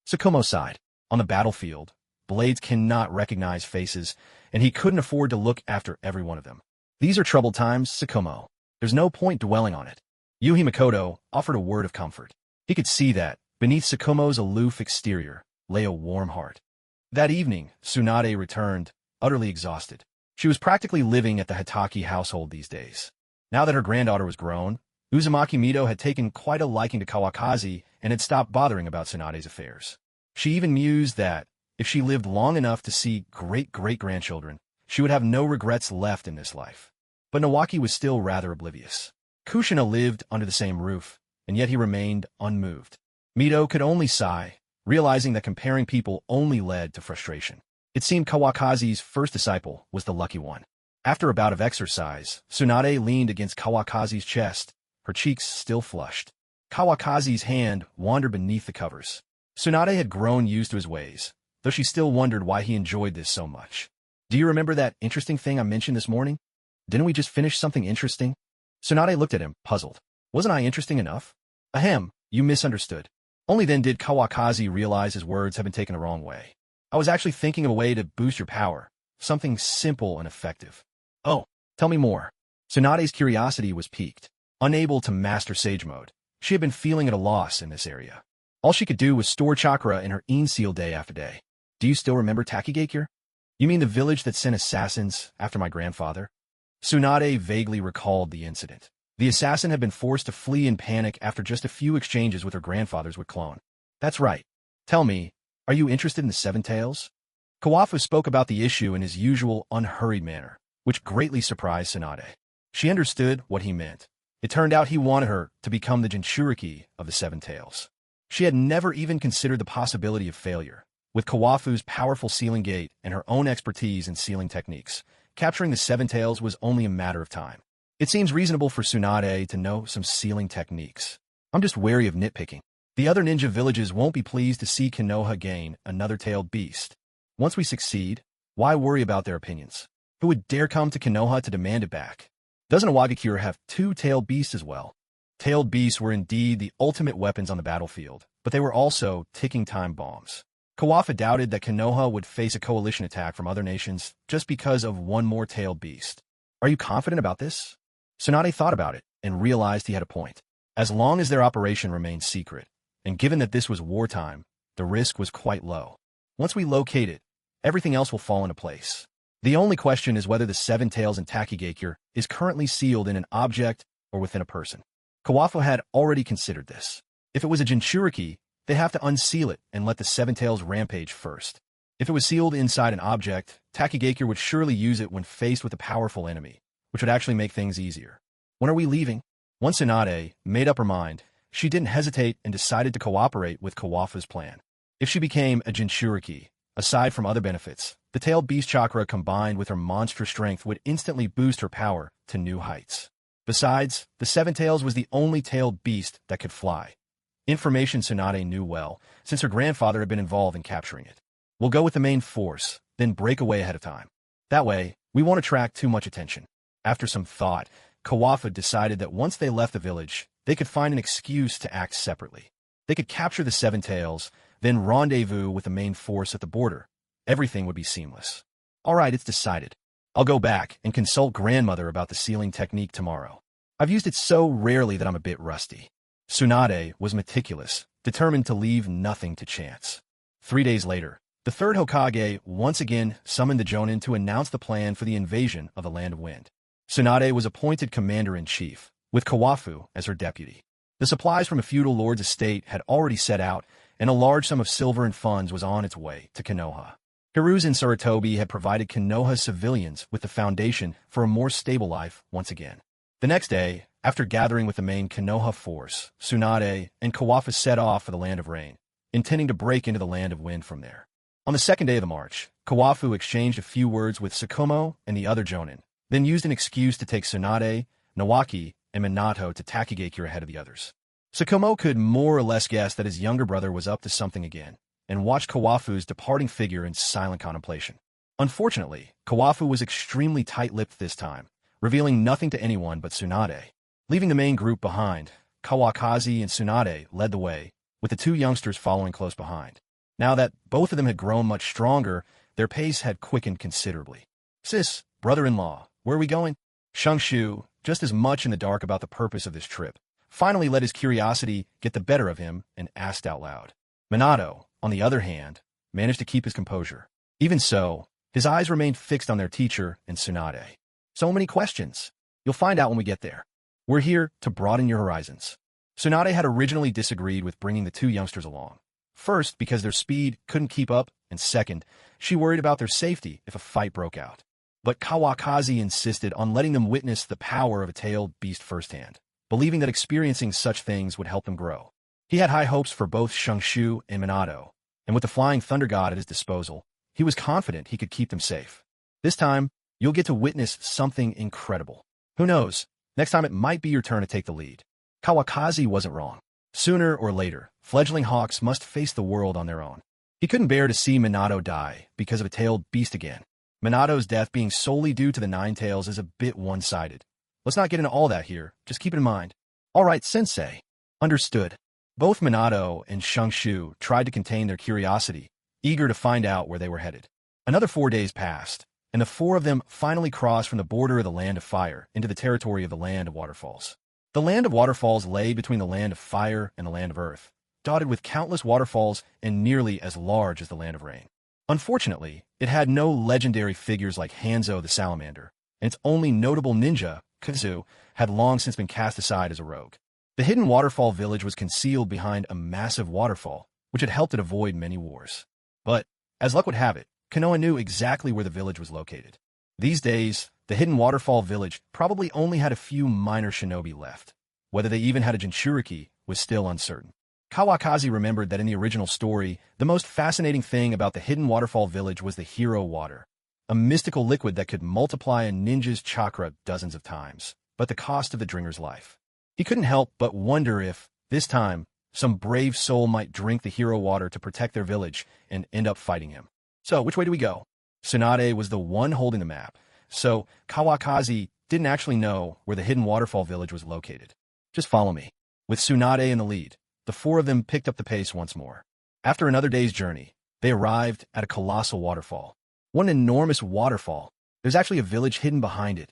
Sukumo sighed. On the battlefield, blades cannot recognize faces, and he couldn't afford to look after every one of them. These are troubled times, Sukumo. There's no point dwelling on it. Yuhi Makoto offered a word of comfort. He could see that, beneath Sukumo's aloof exterior, lay a warm heart. That evening, Tsunade returned, utterly exhausted. She was practically living at the Hitaki household these days. Now that her granddaughter was grown, Uzumaki Mito had taken quite a liking to Kawakaki and had stopped bothering about Tsunade's affairs. She even mused that, if she lived long enough to see great-great-grandchildren, she would have no regrets left in this life. But Nawaki was still rather oblivious. Kushina lived under the same roof, and yet he remained unmoved. Mito could only sigh, realizing that comparing people only led to frustration. It seemed Kawakazi's first disciple was the lucky one. After a bout of exercise, Tsunade leaned against Kawakazi's chest, her cheeks still flushed. Kawakazi's hand wandered beneath the covers. Tsunade had grown used to his ways, though she still wondered why he enjoyed this so much. Do you remember that interesting thing I mentioned this morning? Didn't we just finish something interesting? Tsunade looked at him, puzzled. Wasn't I interesting enough? Ahem, you misunderstood. Only then did Kawakazi realize his words had been taken the wrong way. I was actually thinking of a way to boost your power, something simple and effective. Oh, tell me more. Tsunade's curiosity was piqued. Unable to master Sage Mode, she had been feeling at a loss in this area. All she could do was store chakra in her Een seal day after day. Do you still remember Takigakure? You mean the village that sent assassins after my grandfather? Tsunade vaguely recalled the incident. The assassin had been forced to flee in panic after just a few exchanges with her grandfather's clone. That's right. Tell me, are you interested in the Seven Tails? Kawafu spoke about the issue in his usual unhurried manner, which greatly surprised Tsunade. She understood what he meant. It turned out he wanted her to become the Jinchuriki of the Seven Tails. She had never even considered the possibility of failure. With Kawafu's powerful sealing gate and her own expertise in sealing techniques, capturing the Seven Tails was only a matter of time. It seems reasonable for Tsunade to know some sealing techniques. I'm just wary of nitpicking. The other ninja villages won't be pleased to see Konoha gain another tailed beast. Once we succeed, why worry about their opinions? Who would dare come to Konoha to demand it back? Doesn't Awagakure have two tailed beasts as well? Tailed beasts were indeed the ultimate weapons on the battlefield, but they were also ticking time bombs. Kawafu doubted that Konoha would face a coalition attack from other nations just because of one more tailed beast. Are you confident about this? Tsunade thought about it and realized he had a point. As long as their operation remained secret, and given that this was wartime, the risk was quite low. Once we locate it, everything else will fall into place. The only question is whether the Seven Tails in Takigakure is currently sealed in an object or within a person. Kawafu had already considered this. If it was a Jinchuriki, they have to unseal it and let the Seven Tails rampage first. If it was sealed inside an object, Takigakure would surely use it when faced with a powerful enemy, which would actually make things easier. When are we leaving? Once Tsunade made up her mind, she didn't hesitate and decided to cooperate with Kawafu's plan. If she became a Jinchuriki, aside from other benefits, the tailed beast chakra combined with her monstrous strength would instantly boost her power to new heights. Besides, the Seven Tails was the only tailed beast that could fly. Information Tsunade knew well, since her grandfather had been involved in capturing it. We'll go with the main force, then break away ahead of time. That way, we won't attract too much attention. After some thought, Kawafu decided that once they left the village, they could find an excuse to act separately. They could capture the Seven Tails, then rendezvous with the main force at the border. Everything would be seamless. All right, it's decided. I'll go back and consult grandmother about the sealing technique tomorrow. I've used it so rarely that I'm a bit rusty. Tsunade was meticulous, determined to leave nothing to chance. 3 days later, the third Hokage once again summoned the Jonin to announce the plan for the invasion of the Land of Wind. Tsunade was appointed commander-in-chief, with Kawafu as her deputy. The supplies from a feudal lord's estate had already set out, and a large sum of silver and funds was on its way to Konoha. Hiruzen Sarutobi had provided Konoha's civilians with the foundation for a more stable life once again. The next day, after gathering with the main Konoha force, Tsunade and Kawafu set off for the Land of Rain, intending to break into the Land of Wind from there. On the second day of the march, Kawafu exchanged a few words with Sukumo and the other Jonin, then used an excuse to take Tsunade, Nawaki, and Minato to Takigakure ahead of the others. Sukumo could more or less guess that his younger brother was up to something again, and watched Kawafu's departing figure in silent contemplation. Unfortunately, Kawafu was extremely tight-lipped this time, revealing nothing to anyone but Tsunade. Leaving the main group behind, Kawakazi and Tsunade led the way, with the two youngsters following close behind. Now that both of them had grown much stronger, their pace had quickened considerably. "Sis, brother-in-law, where are we going?" Shang-Shu, just as much in the dark about the purpose of this trip, finally let his curiosity get the better of him and asked out loud. Minato, on the other hand, managed to keep his composure. Even so, his eyes remained fixed on their teacher and Tsunade. "So many questions. You'll find out when we get there. We're here to broaden your horizons." Tsunade had originally disagreed with bringing the two youngsters along. First, because their speed couldn't keep up, and second, she worried about their safety if a fight broke out. But Kawakazi insisted on letting them witness the power of a tailed beast firsthand, believing that experiencing such things would help them grow. He had high hopes for both Shang-Shu and Minato, and with the Flying Thunder God at his disposal, he was confident he could keep them safe. This time, you'll get to witness something incredible. Who knows, next time it might be your turn to take the lead. Kawakaki wasn't wrong. Sooner or later, fledgling hawks must face the world on their own. He couldn't bear to see Minato die because of a tailed beast again. Minato's death being solely due to the Nine Tails is a bit one-sided. Let's not get into all that here, just keep it in mind. Alright, Sensei. Understood. Both Minato and Shungshu tried to contain their curiosity, eager to find out where they were headed. Another 4 days passed, and the four of them finally crossed from the border of the Land of Fire into the territory of the Land of Waterfalls. The Land of Waterfalls lay between the Land of Fire and the Land of Earth, dotted with countless waterfalls and nearly as large as the Land of Rain. Unfortunately, it had no legendary figures like Hanzo the Salamander, and its only notable ninja, Kazu, had long since been cast aside as a rogue. The hidden waterfall village was concealed behind a massive waterfall, which had helped it avoid many wars. But, as luck would have it, Konoha knew exactly where the village was located. These days, the hidden waterfall village probably only had a few minor shinobi left. Whether they even had a Jinchuriki was still uncertain. Kawakaki remembered that in the original story, the most fascinating thing about the hidden waterfall village was the hero water, a mystical liquid that could multiply a ninja's chakra dozens of times, but the cost of the drinker's life. He couldn't help but wonder if, this time, some brave soul might drink the hero water to protect their village and end up fighting him. So, which way do we go? Tsunade was the one holding the map, so Kawakaki didn't actually know where the hidden waterfall village was located. Just follow me. With Tsunade in the lead, the four of them picked up the pace once more. After another day's journey, they arrived at a colossal waterfall. What an enormous waterfall. There's actually a village hidden behind it.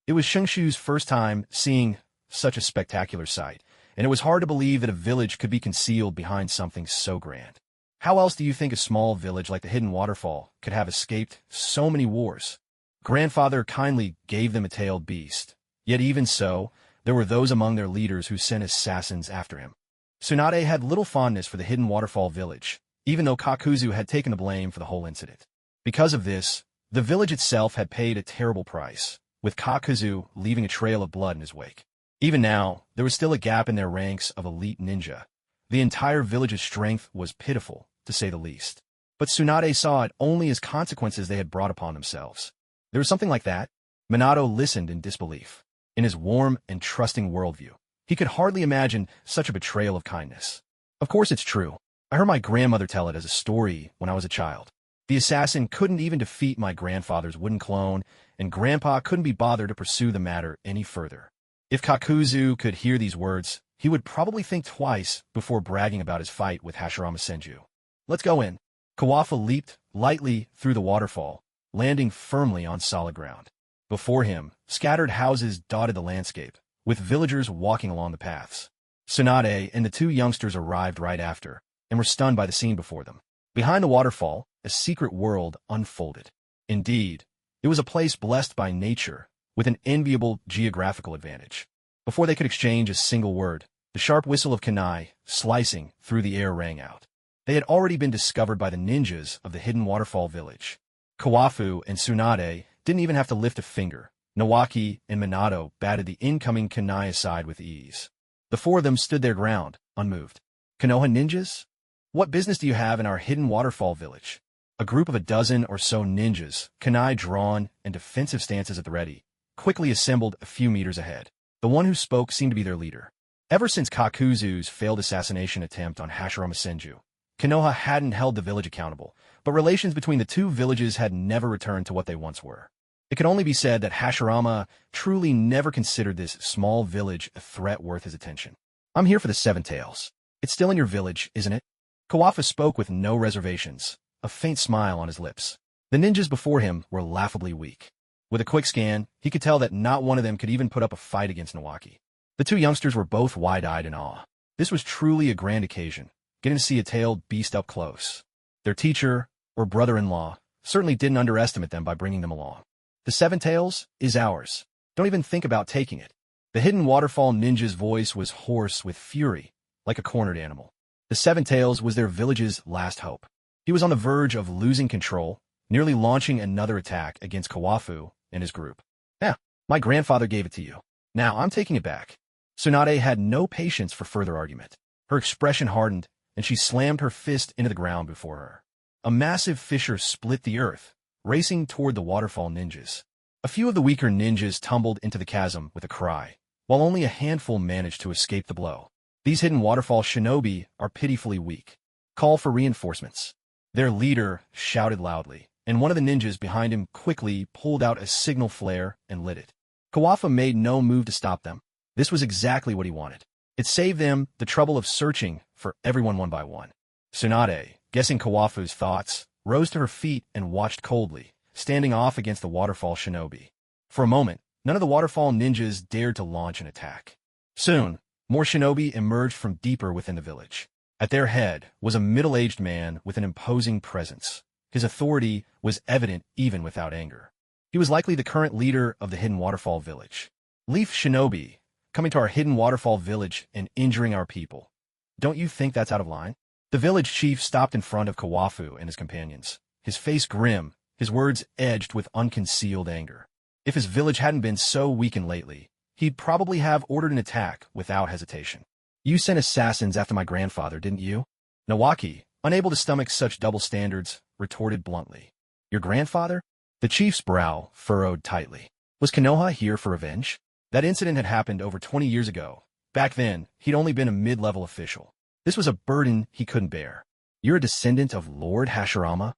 It was Shungshu's first time seeing such a spectacular sight, and it was hard to believe that a village could be concealed behind something so grand. How else do you think a small village like the hidden waterfall could have escaped so many wars? Grandfather kindly gave them a tailed beast, yet even so, there were those among their leaders who sent assassins after him. Tsunade had little fondness for the hidden waterfall village, even though Kakuzu had taken the blame for the whole incident. Because of this, the village itself had paid a terrible price, with Kakuzu leaving a trail of blood in his wake. Even now, there was still a gap in their ranks of elite ninja. The entire village's strength was pitiful, to say the least. But Tsunade saw it only as consequences they had brought upon themselves. There was something like that. Minato listened in disbelief. In his warm and trusting worldview, he could hardly imagine such a betrayal of kindness. Of course it's true. I heard my grandmother tell it as a story when I was a child. The assassin couldn't even defeat my grandfather's wooden clone, and Grandpa couldn't be bothered to pursue the matter any further. If Kakuzu could hear these words, he would probably think twice before bragging about his fight with Hashirama Senju. Let's go in. Kawafa leaped lightly through the waterfall, landing firmly on solid ground. Before him, scattered houses dotted the landscape, with villagers walking along the paths. Tsunade and the two youngsters arrived right after, and were stunned by the scene before them. Behind the waterfall, a secret world unfolded. Indeed, it was a place blessed by nature, with an enviable geographical advantage. Before they could exchange a single word, the sharp whistle of kunai, slicing through the air, rang out. They had already been discovered by the ninjas of the hidden waterfall village. Kawafu and Tsunade didn't even have to lift a finger. Nawaki and Minato batted the incoming kunai aside with ease. The four of them stood their ground, unmoved. Konoha ninjas? What business do you have in our hidden waterfall village? A group of a dozen or so ninjas, kunai drawn and defensive stances at the ready, quickly assembled a few meters ahead. The one who spoke seemed to be their leader. Ever since Kakuzu's failed assassination attempt on Hashirama Senju, Konoha hadn't held the village accountable, but relations between the two villages had never returned to what they once were. It can only be said that Hashirama truly never considered this small village a threat worth his attention. I'm here for the Seven Tails. It's still in your village, isn't it? Kawafa spoke with no reservations, a faint smile on his lips. The ninjas before him were laughably weak. With a quick scan, he could tell that not one of them could even put up a fight against Nawaki. The two youngsters were both wide-eyed in awe. This was truly a grand occasion, getting to see a tailed beast up close. Their teacher, or brother-in-law, certainly didn't underestimate them by bringing them along. The Seven Tails is ours. Don't even think about taking it. The hidden waterfall ninja's voice was hoarse with fury, like a cornered animal. The Seven Tails was their village's last hope. He was on the verge of losing control, nearly launching another attack against Kawafu and his group. Yeah, my grandfather gave it to you. Now I'm taking it back. Tsunade had no patience for further argument. Her expression hardened, and she slammed her fist into the ground before her. a massive fissure split the earth, racing toward the waterfall ninjas. A few of the weaker ninjas tumbled into the chasm with a cry, while only a handful managed to escape the blow. These hidden waterfall shinobi are pitifully weak. Call for reinforcements. Their leader shouted loudly, and one of the ninjas behind him quickly pulled out a signal flare and lit it. Kawafa made no move to stop them. This was exactly what he wanted. It saved them the trouble of searching for everyone one by one. Tsunade, guessing Kawafu's thoughts, rose to her feet and watched coldly, standing off against the waterfall shinobi. For a moment, none of the waterfall ninjas dared to launch an attack. Soon, more shinobi emerged from deeper within the village. At their head was a middle-aged man with an imposing presence. His authority was evident even without anger. He was likely the current leader of the Hidden Waterfall Village. Leaf Shinobi, coming to our Hidden Waterfall Village and injuring our people. Don't you think that's out of line? The village chief stopped in front of Kawafu and his companions, his face grim, his words edged with unconcealed anger. If his village hadn't been so weakened lately, he'd probably have ordered an attack without hesitation. You sent assassins after my grandfather, didn't you? Nawaki, unable to stomach such double standards, retorted bluntly. Your grandfather? The chief's brow furrowed tightly. Was Konoha here for revenge? That incident had happened over 20 years ago. Back then, he'd only been a mid-level official. This was a burden he couldn't bear. You're a descendant of Lord Hashirama?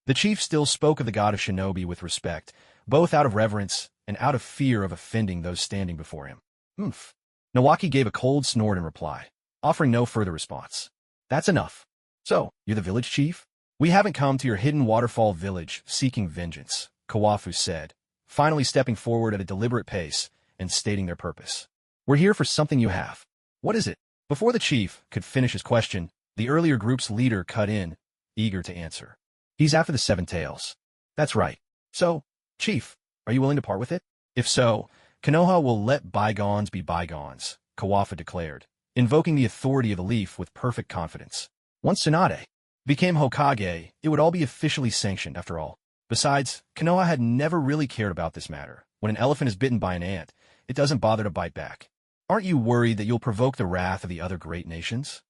The chief still spoke of the god of shinobi with respect, both out of reverence and out of fear of offending those standing before him. Oomph. Nawaki gave a cold snort in reply, offering no further response. That's enough. So, you're the village chief? We haven't come to your hidden waterfall village seeking vengeance, Kawafu said, finally stepping forward at a deliberate pace and stating their purpose. We're here for something you have. What is it? Before the chief could finish his question, the earlier group's leader cut in, eager to answer. He's after the Seven Tails. That's right. So, chief, are you willing to part with it? If so, Konoha will let bygones be bygones, Kawafu declared, invoking the authority of the leaf with perfect confidence. Once Tsunade became Hokage, it would all be officially sanctioned after all. Besides, Konoha had never really cared about this matter. When an elephant is bitten by an ant, it doesn't bother to bite back. Aren't you worried that you'll provoke the wrath of the other great nations?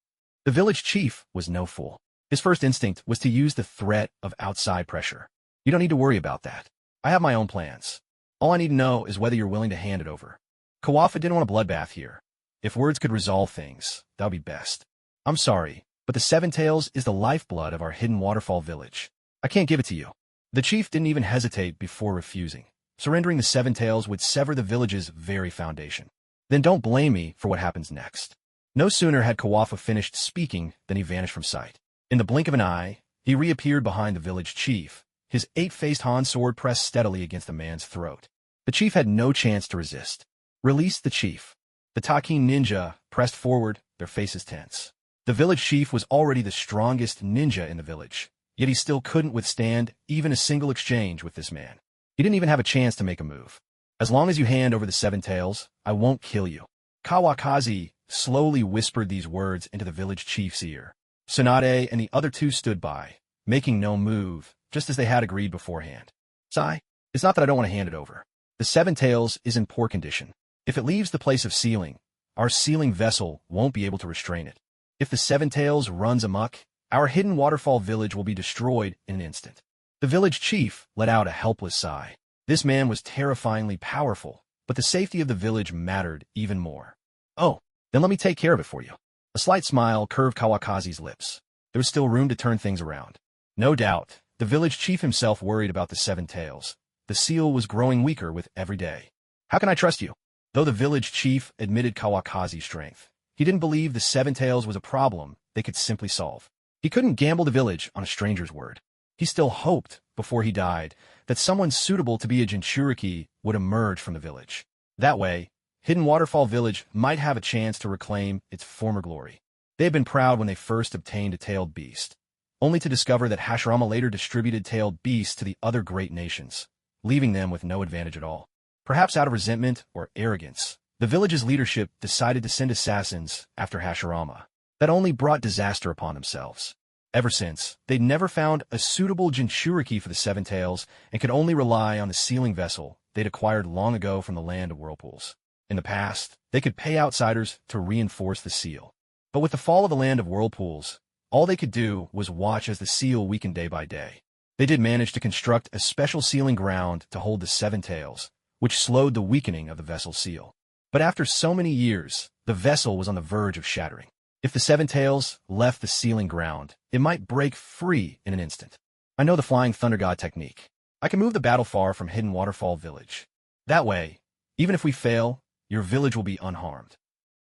The village chief was no fool. His first instinct was to use the threat of outside pressure. You don't need to worry about that. I have my own plans. All I need to know is whether you're willing to hand it over. Kawafu didn't want a bloodbath here. If words could resolve things, that would be best. I'm sorry, but the Seven Tails is the lifeblood of our hidden waterfall village. I can't give it to you. The chief didn't even hesitate before refusing. Surrendering the Seven Tails would sever the village's very foundation. Then don't blame me for what happens next. No sooner had Kawafu finished speaking than he vanished from sight. In the blink of an eye, he reappeared behind the village chief, his eight-faced Han sword pressed steadily against the man's throat. The chief had no chance to resist. Release the chief. The Taki ninja pressed forward, their faces tense. The village chief was already the strongest ninja in the village, yet he still couldn't withstand even a single exchange with this man. He didn't even have a chance to make a move. As long as you hand over the Seven Tails, I won't kill you. Kawakaki slowly whispered these words into the village chief's ear. Tsunade and the other two stood by, making no move, just as they had agreed beforehand. Sai, it's not that I don't want to hand it over. The Seven Tails is in poor condition. If it leaves the place of sealing, our sealing vessel won't be able to restrain it. If the Seven Tails runs amok, our hidden waterfall village will be destroyed in an instant. The village chief let out a helpless sigh. This man was terrifyingly powerful, but the safety of the village mattered even more. Oh, then let me take care of it for you. A slight smile curved Kawakazi's lips. There was still room to turn things around. No doubt, the village chief himself worried about the Seven Tails. The seal was growing weaker with every day. How can I trust you? Though the village chief admitted Kawakazi's strength, he didn't believe the Seven Tails was a problem they could simply solve. He couldn't gamble the village on a stranger's word. He still hoped, before he died, that someone suitable to be a Jinchuriki would emerge from the village. That way, Hidden Waterfall Village might have a chance to reclaim its former glory. They had been proud when they first obtained a tailed beast, only to discover that Hashirama later distributed tailed beasts to the other great nations, leaving them with no advantage at all. Perhaps out of resentment or arrogance, the village's leadership decided to send assassins after Hashirama. That only brought disaster upon themselves. Ever since, they'd never found a suitable Jinchuriki for the Seven Tails and could only rely on the sealing vessel they'd acquired long ago from the land of whirlpools. In the past, they could pay outsiders to reinforce the seal. But with the fall of the land of whirlpools, All they could do was watch as the seal weakened day by day. They did manage to construct a special sealing ground to hold the seven tails, which slowed the weakening of the vessel's seal. But after so many years, the vessel was on the verge of shattering. If the seven tails left the sealing ground, it might break free in an instant. I know the Flying Thunder God technique. I can move the battle far from Hidden Waterfall Village. That way, even if we fail, your village will be unharmed.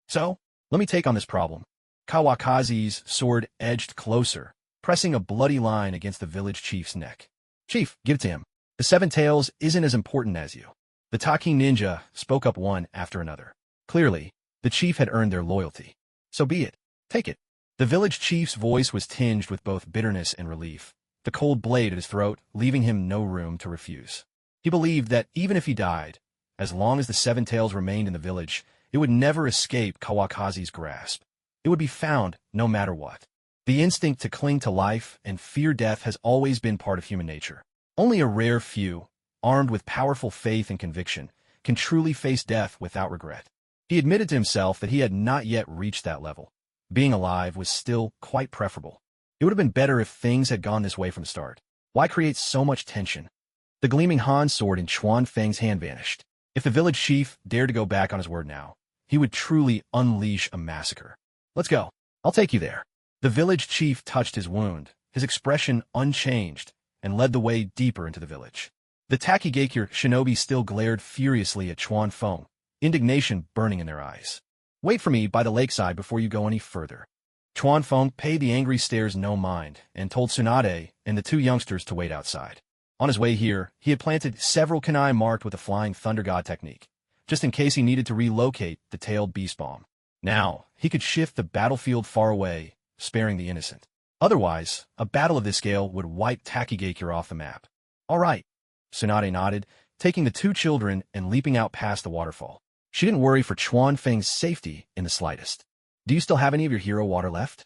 So, let me take on this problem. Kawakaki's sword edged closer, pressing a bloody line against the village chief's neck. Chief, give it to him. The seven tails isn't as important as you. The Taki ninja spoke up one after another. Clearly, the chief had earned their loyalty. So be it. Take it. The village chief's voice was tinged with both bitterness and relief, the cold blade at his throat leaving him no room to refuse. He believed that even if he died, as long as the seven tails remained in the village, it would never escape Kawakaki's grasp. It would be found no matter what. The instinct to cling to life and fear death has always been part of human nature. Only a rare few, armed with powerful faith and conviction, can truly face death without regret. He admitted to himself that he had not yet reached that level. Being alive was still quite preferable. It would have been better if things had gone this way from the start. Why create so much tension? The gleaming Han sword in Chuan Feng's hand vanished. If the village chief dared to go back on his word now, he would truly unleash a massacre. Let's go. I'll take you there. The village chief touched his wound, his expression unchanged, and led the way deeper into the village. The Takigakure shinobi still glared furiously at Chuan Feng, indignation burning in their eyes. Wait for me by the lakeside before you go any further. Chuan Feng paid the angry stares no mind and told Tsunade and the two youngsters to wait outside. On his way here, he had planted several kunai marked with the Flying Thunder God technique, just in case he needed to relocate the tailed beast bomb. Now, he could shift the battlefield far away, sparing the innocent. Otherwise, a battle of this scale would wipe Takigakure off the map. All right, Tsunade nodded, taking the two children and leaping out past the waterfall. She didn't worry for Chuan Feng's safety in the slightest. Do you still have any of your hero water left?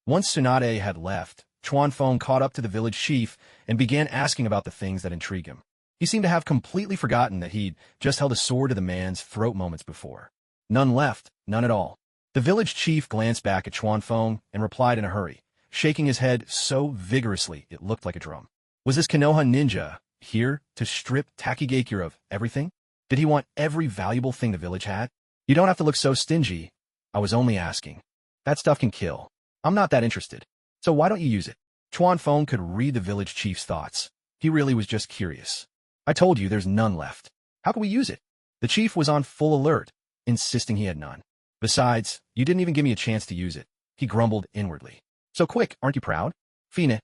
Once Tsunade had left, Chuan Feng caught up to the village chief and began asking about the things that intrigue him. He seemed to have completely forgotten that he'd just held a sword to the man's throat moments before. None left, none at all. The village chief glanced back at Chuan Feng and replied in a hurry, shaking his head so vigorously it looked like a drum. Was this Konoha ninja here to strip Takigakure of everything? Did he want every valuable thing the village had? You don't have to look so stingy. I was only asking. That stuff can kill. I'm not that interested. So why don't you use it? Chuan Feng could read the village chief's thoughts. He really was just curious. I told you there's none left. How can we use it? The chief was on full alert, insisting he had none. Besides, you didn't even give me a chance to use it. He grumbled inwardly. So quick, aren't you proud? Fine.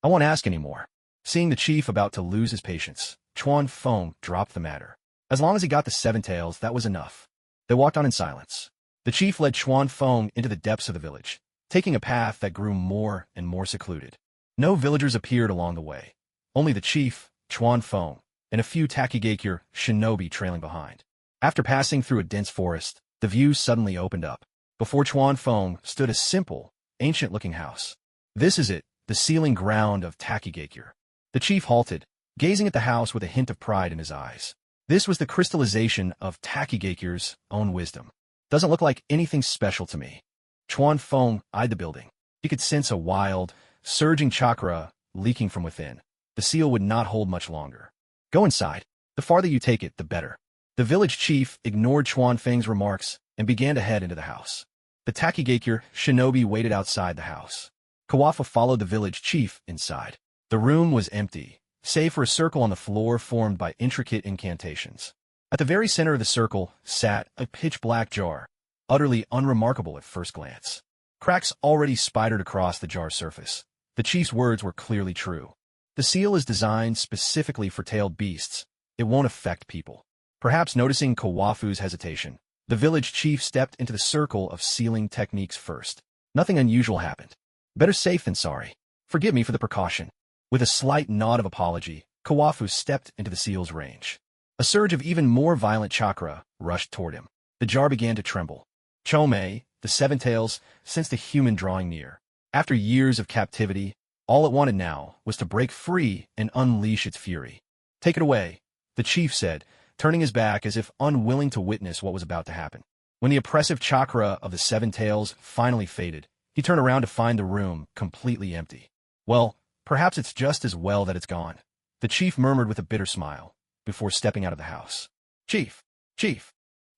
I won't ask anymore. Seeing the chief about to lose his patience, Chuan Feng dropped the matter. As long as he got the seven tails, that was enough. They walked on in silence. The chief led Chuan Feng into the depths of the village, taking a path that grew more and more secluded. No villagers appeared along the way. Only the chief, Chuan Feng, and a few Takigakure shinobi trailing behind. After passing through a dense forest, the view suddenly opened up. Before Chuan Feng stood a simple, ancient-looking house. This is it, the sealing ground of Takigakure. The chief halted, gazing at the house with a hint of pride in his eyes. This was the crystallization of Takigakure's own wisdom. Doesn't look like anything special to me. Chuan Feng eyed the building. He could sense a wild, surging chakra leaking from within. The seal would not hold much longer. Go inside. The farther you take it, the better. The village chief ignored Chuan Feng's remarks and began to head into the house. The Takigakure shinobi waited outside the house. Kawafa followed the village chief inside. The room was empty, save for a circle on the floor formed by intricate incantations. At the very center of the circle sat a pitch-black jar, utterly unremarkable at first glance. Cracks already spidered across the jar's surface. The chief's words were clearly true. The seal is designed specifically for tailed beasts. It won't affect people. Perhaps noticing Kawafu's hesitation, the village chief stepped into the circle of sealing techniques first. Nothing unusual happened. Better safe than sorry. Forgive me for the precaution. With a slight nod of apology, Kawafu stepped into the seal's range. A surge of even more violent chakra rushed toward him. The jar began to tremble. Chomei, the seven tails, sensed the human drawing near. After years of captivity, all it wanted now was to break free and unleash its fury. Take it away, the chief said, turning his back as if unwilling to witness what was about to happen. When the oppressive chakra of the seven tails finally faded, He turned around to find the room completely empty. Well, perhaps it's just as well that it's gone, the chief murmured with a bitter smile, before stepping out of the house. Chief,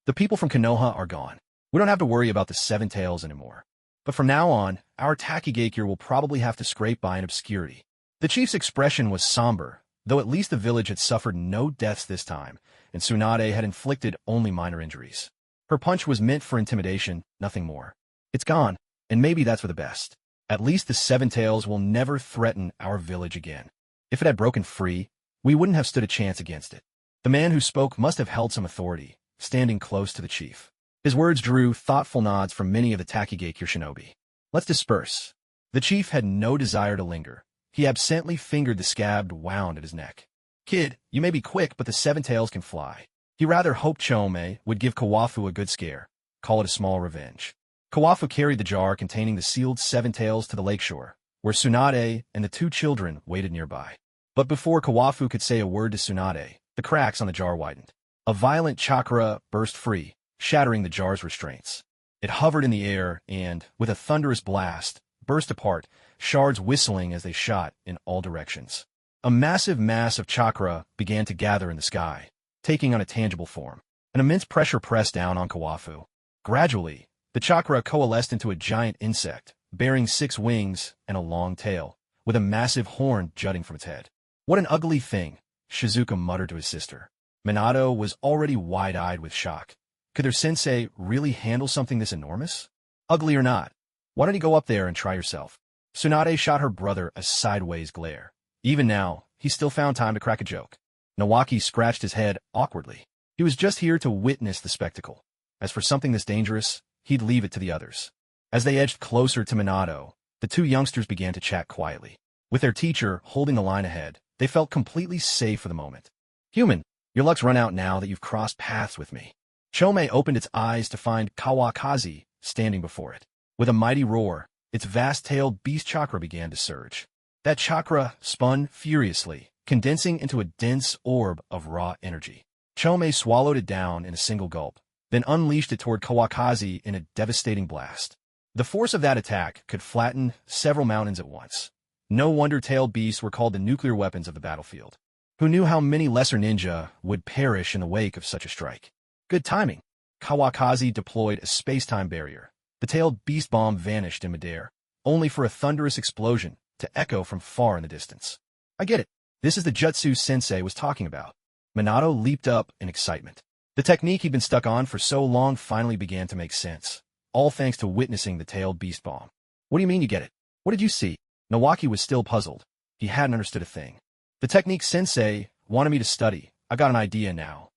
the people from Konoha are gone. We don't have to worry about the Seven Tails anymore. But from now on, our Takigakure will probably have to scrape by in obscurity. The chief's expression was somber, though at least the village had suffered no deaths this time, and Tsunade had inflicted only minor injuries. Her punch was meant for intimidation, nothing more. It's gone, and maybe that's for the best. At least the Seven Tails will never threaten our village again. If it had broken free, we wouldn't have stood a chance against it. The man who spoke must have held some authority, standing close to the chief. His words drew thoughtful nods from many of the Takigakure shinobi. Let's disperse. The chief had no desire to linger. He absently fingered the scabbed wound at his neck. Kid, you may be quick, but the Seven Tails can fly. He rather hoped Chome would give Kawafu a good scare, call it a small revenge. Kawafu carried the jar containing the sealed Seven Tails to the lakeshore, where Tsunade and the two children waited nearby. But before Kawafu could say a word to Tsunade, the cracks on the jar widened. A violent chakra burst free, shattering the jar's restraints. It hovered in the air and, with a thunderous blast, burst apart, shards whistling as they shot in all directions. A massive mass of chakra began to gather in the sky, taking on a tangible form. An immense pressure pressed down on Kawafu. Gradually, the chakra coalesced into a giant insect, bearing 6 wings and a long tail, with a massive horn jutting from its head. What an ugly thing, Shizuka muttered to his sister. Minato was already wide-eyed with shock. Could their sensei really handle something this enormous? Ugly or not, why don't you go up there and try yourself? Tsunade shot her brother a sideways glare. Even now, he still found time to crack a joke. Nawaki scratched his head awkwardly. He was just here to witness the spectacle. As for something this dangerous, he'd leave it to the others. As they edged closer to Minato, the two youngsters began to chat quietly. With their teacher holding the line ahead, they felt completely safe for the moment. Human, your luck's run out now that you've crossed paths with me. Chome opened its eyes to find Kawakaki standing before it. With a mighty roar, its vast-tailed beast chakra began to surge. That chakra spun furiously, condensing into a dense orb of raw energy. Chome swallowed it down in a single gulp, then unleashed it toward Kawakaki in a devastating blast. The force of that attack could flatten several mountains at once. No wonder tailed beasts were called the nuclear weapons of the battlefield. Who knew how many lesser ninja would perish in the wake of such a strike? Good timing. Kawakaki deployed a space-time barrier. The tailed beast bomb vanished in midair, only for a thunderous explosion to echo from far in the distance. I get it. This is the jutsu sensei was talking about. Minato leaped up in excitement. The technique he'd been stuck on for so long finally began to make sense, all thanks to witnessing the tailed beast bomb. What do you mean you get it? What did you see? Nawaki was still puzzled. He hadn't understood a thing. The technique sensei wanted me to study. I got an idea now.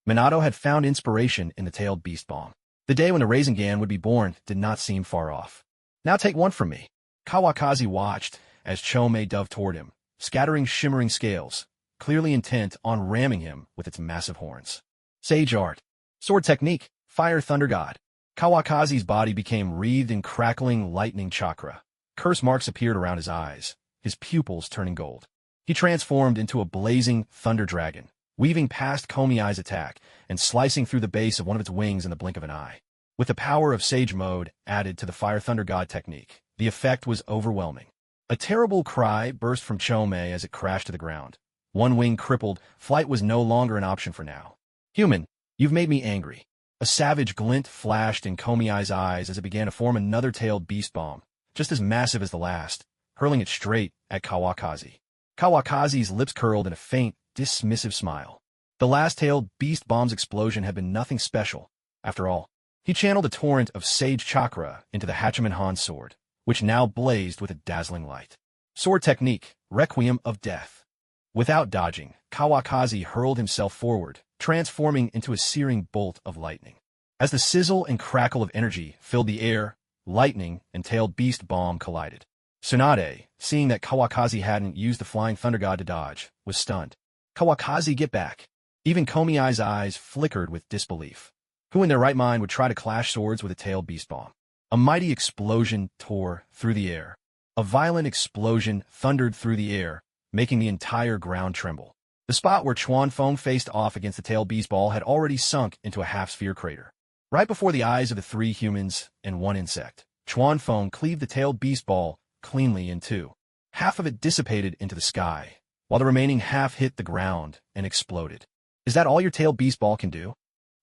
Minato had found inspiration in the tailed beast bomb. The day when the Rasengan would be born did not seem far off. Now take one from me. Kawakaki watched as Chome dove toward him, scattering shimmering scales, clearly intent on ramming him with its massive horns. Sage art. Sword technique. Fire thunder god. Kawakaki's body became wreathed in crackling lightning chakra. Curse marks appeared around his eyes, his pupils turning gold. He transformed into a blazing thunder dragon, weaving past Komiai's attack and slicing through the base of one of its wings in the blink of an eye. With the power of Sage Mode added to the Fire Thunder God technique, the effect was overwhelming. A terrible cry burst from Chome as it crashed to the ground. One wing crippled, flight was no longer an option for now. Human, you've made me angry. A savage glint flashed in Komiai's eyes as it began to form another tailed beast bomb, just as massive as the last, hurling it straight at Kawakaki. Kawakaki's lips curled in a faint, dismissive smile. The last-tailed beast bomb's explosion had been nothing special. After all, he channeled a torrent of sage chakra into the Hachiman Han's sword, which now blazed with a dazzling light. Sword technique, Requiem of Death. Without dodging, Kawakaki hurled himself forward, transforming into a searing bolt of lightning. As the sizzle and crackle of energy filled the air, lightning and tailed beast bomb collided. Tsunade, seeing that Kawakaki hadn't used the Flying Thunder God to dodge, was stunned. Kawakaki, get back. Even Komiai's eyes flickered with disbelief. Who in their right mind would try to clash swords with a tailed beast bomb? A mighty explosion tore through the air. A violent explosion thundered through the air, making the entire ground tremble. The spot where Chuanfeng faced off against the tailed beast ball had already sunk into a half-sphere crater. Right before the eyes of the 3 humans and 1 insect, Chuanfeng cleaved the tailed beast ball cleanly in two. Half of it dissipated into the sky, while the remaining half hit the ground and exploded. Is that all your tailed beast ball can do?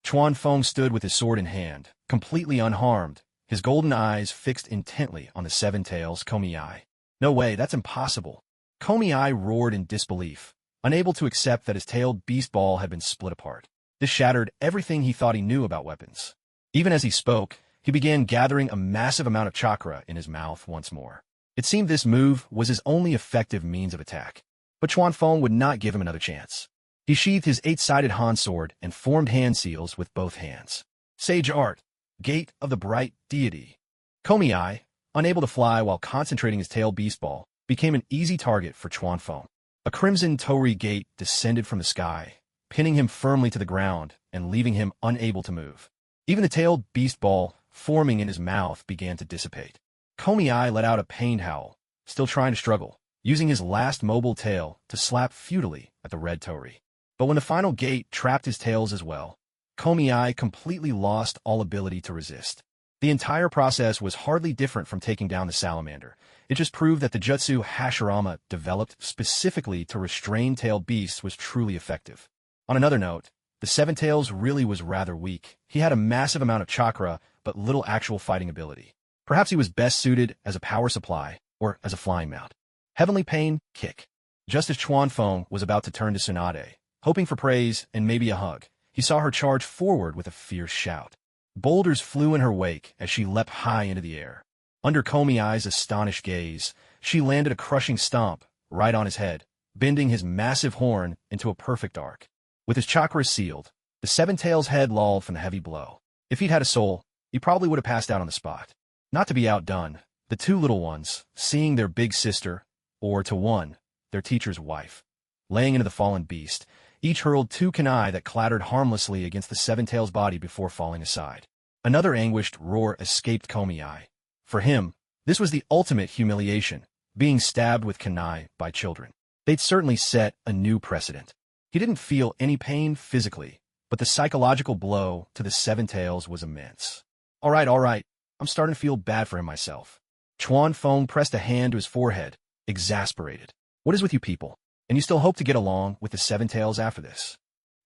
Chuanfeng stood with his sword in hand, completely unharmed, his golden eyes fixed intently on the seven tails Komi-ai. No way, that's impossible. Komi-ai roared in disbelief, unable to accept that his tailed beast ball had been split apart. This shattered everything he thought he knew about weapons. Even as he spoke, he began gathering a massive amount of chakra in his mouth once more. It seemed this move was his only effective means of attack. But Chuanfeng would not give him another chance. He sheathed his eight-sided Han sword and formed hand seals with both hands. Sage Art, Gate of the Bright Deity. Komi-ai, unable to fly while concentrating his tail beast ball, became an easy target for Chuanfeng. A crimson Tori gate descended from the sky, pinning him firmly to the ground and leaving him unable to move. Even the tailed beast ball, forming in his mouth, began to dissipate. Komi-ai let out a pained howl, still trying to struggle, using his last mobile tail to slap futilely at the red Tori. But when the final gate trapped his tails as well, Komi-ai completely lost all ability to resist. The entire process was hardly different from taking down the salamander. It just proved that the jutsu Hashirama developed specifically to restrain tailed beasts was truly effective. On another note, the Seven Tails really was rather weak. He had a massive amount of chakra, but little actual fighting ability. Perhaps he was best suited as a power supply, or as a flying mount. Heavenly Pain, kick. Just as Chuanfeng was about to turn to Tsunade, hoping for praise and maybe a hug, he saw her charge forward with a fierce shout. Boulders flew in her wake as she leapt high into the air. Under Komi-ai's astonished gaze, she landed a crushing stomp right on his head, bending his massive horn into a perfect arc. With his chakras sealed, the Seven Tails' head lolled from the heavy blow. If he'd had a soul, he probably would have passed out on the spot. Not to be outdone, the two little ones, seeing their big sister, or to one, their teacher's wife, laying into the fallen beast, each hurled two kunai that clattered harmlessly against the Seven Tails' body before falling aside. Another anguished roar escaped Komi-ai. For him, this was the ultimate humiliation, being stabbed with kunai by children. They'd certainly set a new precedent. He didn't feel any pain physically, but the psychological blow to the Seven Tails was immense. All right, I'm starting to feel bad for him myself. Chuanfeng pressed a hand to his forehead, exasperated. What is with you people? And you still hope to get along with the Seven Tails after this?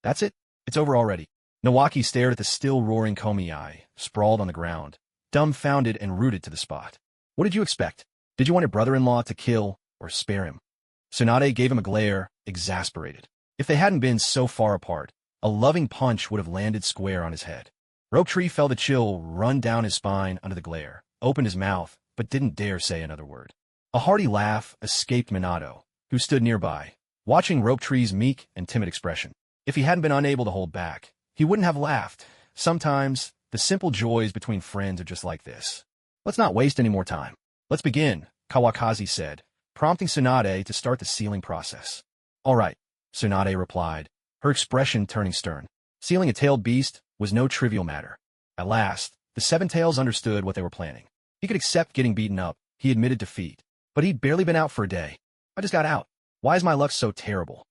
That's it? It's over already. Nawaki stared at the still roaring Komi-ai, sprawled on the ground, dumbfounded and rooted to the spot. What did you expect? Did you want your brother-in-law to kill or spare him? Tsunade gave him a glare, exasperated. If they hadn't been so far apart, a loving punch would have landed square on his head. Rope Tree felt the chill run down his spine under the glare, opened his mouth, but didn't dare say another word. A hearty laugh escaped Minato, who stood nearby, watching Rope Tree's meek and timid expression. If he hadn't been unable to hold back, he wouldn't have laughed. Sometimes, the simple joys between friends are just like this. Let's not waste any more time. Let's begin, Kawakaki said, prompting Tsunade to start the sealing process. All right, Tsunade replied, her expression turning stern. Sealing a tailed beast was no trivial matter. At last, the Seven Tails understood what they were planning. He could accept getting beaten up, he admitted defeat. But he'd barely been out for a day. I just got out. Why is my luck so terrible?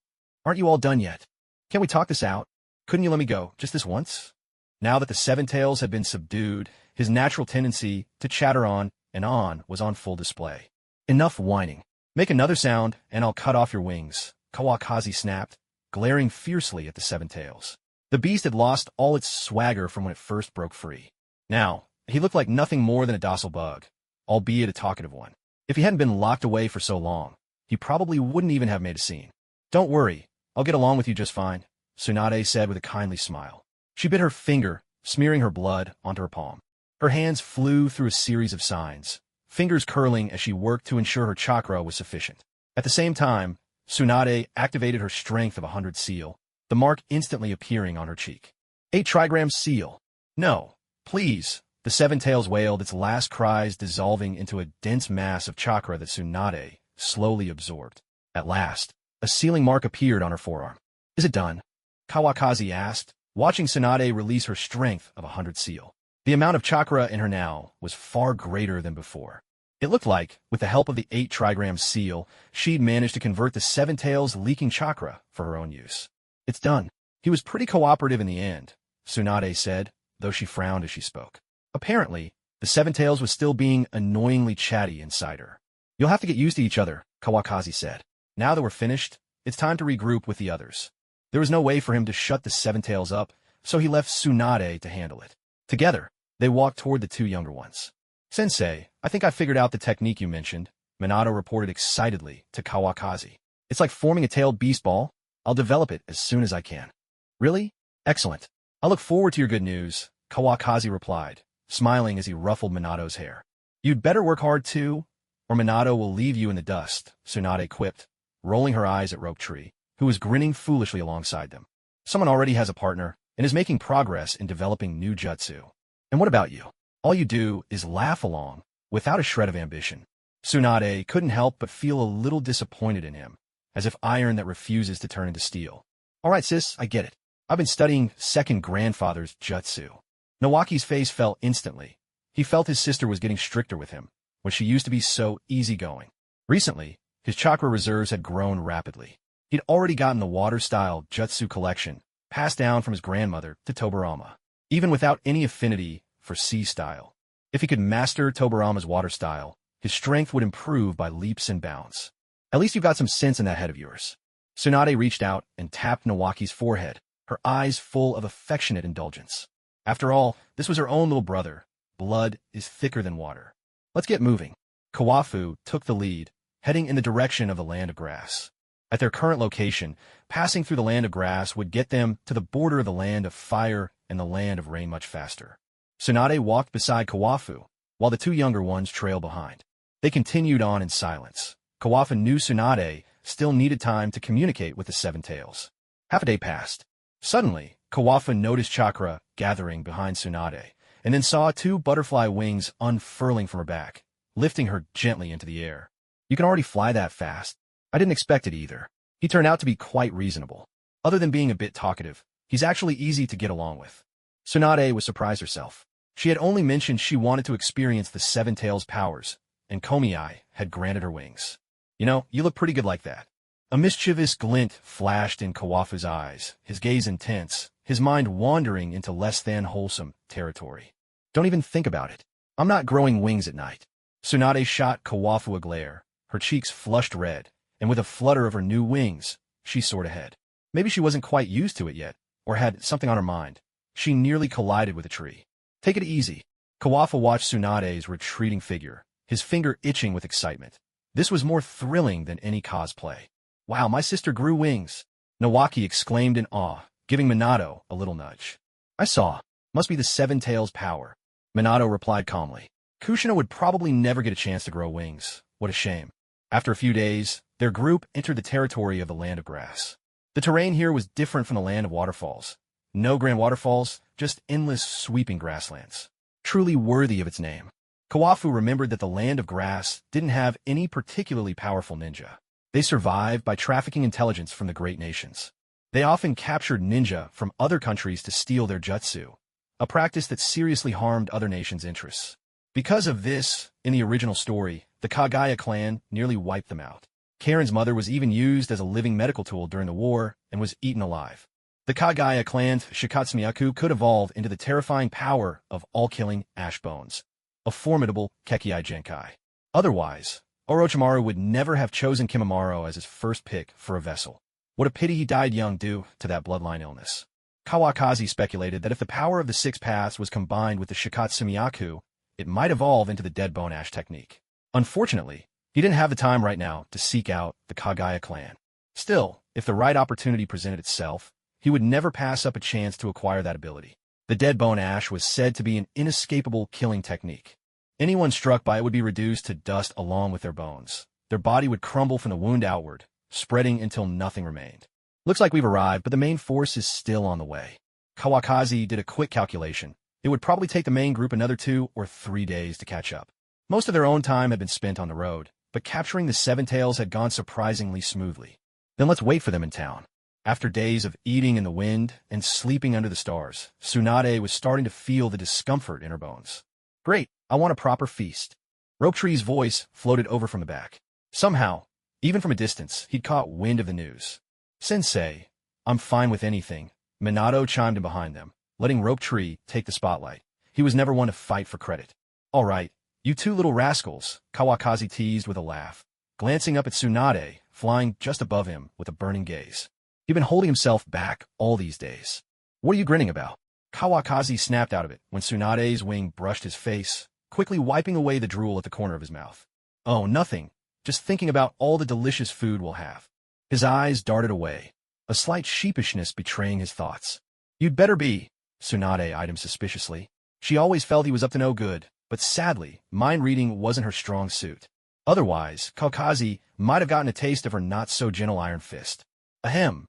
Aren't you all done yet? Can't we talk this out? Couldn't you let me go, just this once? Now that the Seven Tails had been subdued, his natural tendency to chatter on and on was on full display. Enough whining. Make another sound, and I'll cut off your wings, Kawakaki snapped, glaring fiercely at the Seven Tails. The beast had lost all its swagger from when it first broke free. Now, he looked like nothing more than a docile bug, albeit a talkative one. If he hadn't been locked away for so long, he probably wouldn't even have made a scene. Don't worry, I'll get along with you just fine, Tsunade said with a kindly smile. She bit her finger, smearing her blood onto her palm. Her hands flew through a series of signs, fingers curling as she worked to ensure her chakra was sufficient. At the same time, Tsunade activated her strength of 100 seal, the mark instantly appearing on her cheek. 8 trigrams seal. No, please, the Seven Tails wailed, its last cries dissolving into a dense mass of chakra that Tsunade slowly absorbed. At last, a sealing mark appeared on her forearm. Is it done? Kawakaki asked, watching Tsunade release her strength of 100 seal. The amount of chakra in her now was far greater than before. It looked like, with the help of the 8 trigram seal, she'd managed to convert the Seven Tails' leaking chakra for her own use. It's done. He was pretty cooperative in the end, Tsunade said, though she frowned as she spoke. Apparently, The Seven Tails was still being annoyingly chatty inside her. You'll have to get used to each other, Kawakaki said. Now that we're finished, it's time to regroup with the others. There was no way for him to shut the Seven Tails up, so he left Tsunade to handle it. Together, they walked toward the two younger ones. Sensei, I think I figured out the technique you mentioned, Minato reported excitedly to Kawakaki. It's like forming a tailed beast ball. I'll develop it as soon as I can. Really? Excellent. I look forward to your good news, Kawakaki replied, smiling as he ruffled Minato's hair. You'd better work hard too, or Minato will leave you in the dust, Tsunade quipped, rolling her eyes at Rope Tree, who was grinning foolishly alongside them. Someone already has a partner and is making progress in developing new jutsu. And what about you? All you do is laugh along, without a shred of ambition. Tsunade couldn't help but feel a little disappointed in him, as if iron that refuses to turn into steel. All right, sis, I get it. I've been studying second grandfather's jutsu. Nawaki's face fell instantly. He felt his sister was getting stricter with him, when she used to be so easygoing. Recently, his chakra reserves had grown rapidly. He'd already gotten the water-style jutsu collection, passed down from his grandmother to Tobirama, even without any affinity for sea-style. If he could master Tobirama's water style, his strength would improve by leaps and bounds. At least you've got some sense in that head of yours. Tsunade reached out and tapped Nawaki's forehead, her eyes full of affectionate indulgence. After all, this was her own little brother. Blood is thicker than water. Let's get moving. Kawafu took the lead, heading in the direction of the Land of Grass. At their current location, passing through the Land of Grass would get them to the border of the Land of Fire and the Land of Rain much faster. Tsunade walked beside Kawafu, while the two younger ones trailed behind. They continued on in silence. Kawafu knew Tsunade still needed time to communicate with the Seven Tails. Half a day passed. Suddenly, Kawafu noticed chakra gathering behind Tsunade, and then saw two butterfly wings unfurling from her back, lifting her gently into the air. You can already fly that fast. I didn't expect it either. He turned out to be quite reasonable. Other than being a bit talkative, he's actually easy to get along with. Tsunade was surprised herself. She had only mentioned she wanted to experience the Seven Tails' powers, and Komiai had granted her wings. You know, you look pretty good like that. A mischievous glint flashed in Kawafu's eyes, his gaze intense, his mind wandering into less-than-wholesome territory. Don't even think about it. I'm not growing wings at night. Tsunade shot Kawafu a glare, her cheeks flushed red, and with a flutter of her new wings, she soared ahead. Maybe she wasn't quite used to it yet, or had something on her mind. She nearly collided with a tree. Take it easy. Kawafu watched Tsunade's retreating figure, his finger itching with excitement. This was more thrilling than any cosplay. Wow, my sister grew wings. Nawaki exclaimed in awe, giving Minato a little nudge. I saw. Must be the Seven Tails' power. Minato replied calmly. Kushina would probably never get a chance to grow wings. What a shame. After a few days, their group entered the territory of the Land of Grass. The terrain here was different from the Land of Waterfalls. No grand waterfalls, just endless sweeping grasslands. Truly worthy of its name. Kawafu remembered that the Land of Grass didn't have any particularly powerful ninja. They survived by trafficking intelligence from the great nations. They often captured ninja from other countries to steal their jutsu, a practice that seriously harmed other nations' interests. Because of this, in the original story, the Kagaya clan nearly wiped them out. Karen's mother was even used as a living medical tool during the war and was eaten alive. The Kagaya clan's Shikatsumiyaku could evolve into the terrifying power of all-killing ash bones, a formidable Kekkei Genkai. Otherwise, Orochimaru would never have chosen Kimimaro as his first pick for a vessel. What a pity he died young due to that bloodline illness. Kawakaki speculated that if the power of the Six Paths was combined with the Shikatsumiyaku, it might evolve into the dead bone ash technique. Unfortunately, he didn't have the time right now to seek out the Kagaya clan. Still, if the right opportunity presented itself, he would never pass up a chance to acquire that ability. The dead bone ash was said to be an inescapable killing technique. Anyone struck by it would be reduced to dust along with their bones. Their body would crumble from the wound outward, spreading until nothing remained. Looks like we've arrived, but the main force is still on the way. Kawakaki did a quick calculation. It would probably take the main group another 2 or 3 days to catch up. Most of their own time had been spent on the road, but capturing the Seven Tails had gone surprisingly smoothly. Then let's wait for them in town. After days of eating in the wind and sleeping under the stars, Tsunade was starting to feel the discomfort in her bones. Great, I want a proper feast. Rope Tree's voice floated over from the back. Somehow, even from a distance, he'd caught wind of the news. Sensei, I'm fine with anything. Minato chimed in behind them, letting Rope Tree take the spotlight. He was never one to fight for credit. All right, you two little rascals, Kawakazi teased with a laugh, glancing up at Tsunade, flying just above him with a burning gaze. He'd been holding himself back all these days. What are you grinning about? Kawakazi snapped out of it when Tsunade's wing brushed his face, quickly wiping away the drool at the corner of his mouth. Oh, nothing. Just thinking about all the delicious food we'll have. His eyes darted away, a slight sheepishness betraying his thoughts. You'd better be, Tsunade eyed him suspiciously. She always felt he was up to no good, but sadly, mind-reading wasn't her strong suit. Otherwise, Kawakazi might have gotten a taste of her not-so-gentle iron fist. Ahem.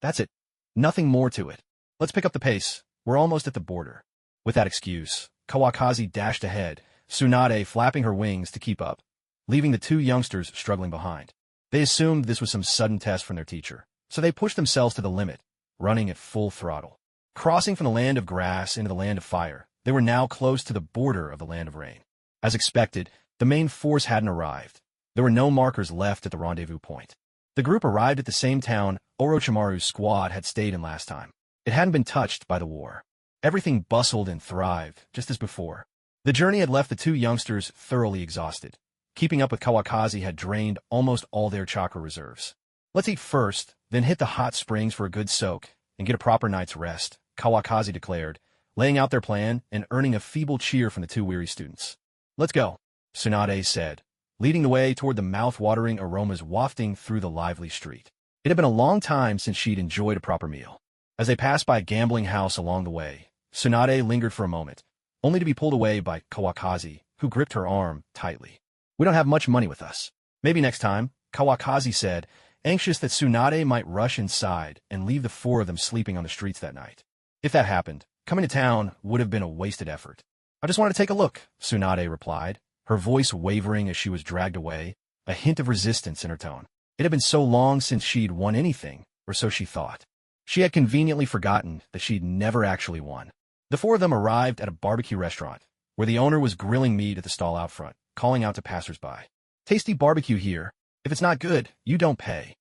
That's it. Nothing more to it. Let's pick up the pace. We're almost at the border. With that excuse, Kawakazi dashed ahead, Tsunade flapping her wings to keep up, leaving the two youngsters struggling behind. They assumed this was some sudden test from their teacher, so they pushed themselves to the limit, running at full throttle. Crossing from the land of grass into the land of fire, they were now close to the border of the land of rain. As expected, the main force hadn't arrived. There were no markers left at the rendezvous point. The group arrived at the same town Orochimaru's squad had stayed in last time. It hadn't been touched by the war. Everything bustled and thrived, just as before. The journey had left the two youngsters thoroughly exhausted. Keeping up with Kawakazi had drained almost all their chakra reserves. Let's eat first, then hit the hot springs for a good soak, and get a proper night's rest, Kawakazi declared, laying out their plan and earning a feeble cheer from the two weary students. Let's go, Tsunade said, leading the way toward the mouth-watering aromas wafting through the lively street. It had been a long time since she'd enjoyed a proper meal. As they passed by a gambling house along the way, Tsunade lingered for a moment, only to be pulled away by Kawakazi, who gripped her arm tightly. We don't have much money with us. Maybe next time, Kawakazi said, anxious that Tsunade might rush inside and leave the four of them sleeping on the streets that night. If that happened, coming to town would have been a wasted effort. I just wanted to take a look, Tsunade replied, her voice wavering as she was dragged away, a hint of resistance in her tone. It had been so long since she'd won anything, or so she thought. She had conveniently forgotten that she'd never actually won. The four of them arrived at a barbecue restaurant, where the owner was grilling meat at the stall out front, calling out to passersby. Tasty barbecue here. If it's not good, you don't pay.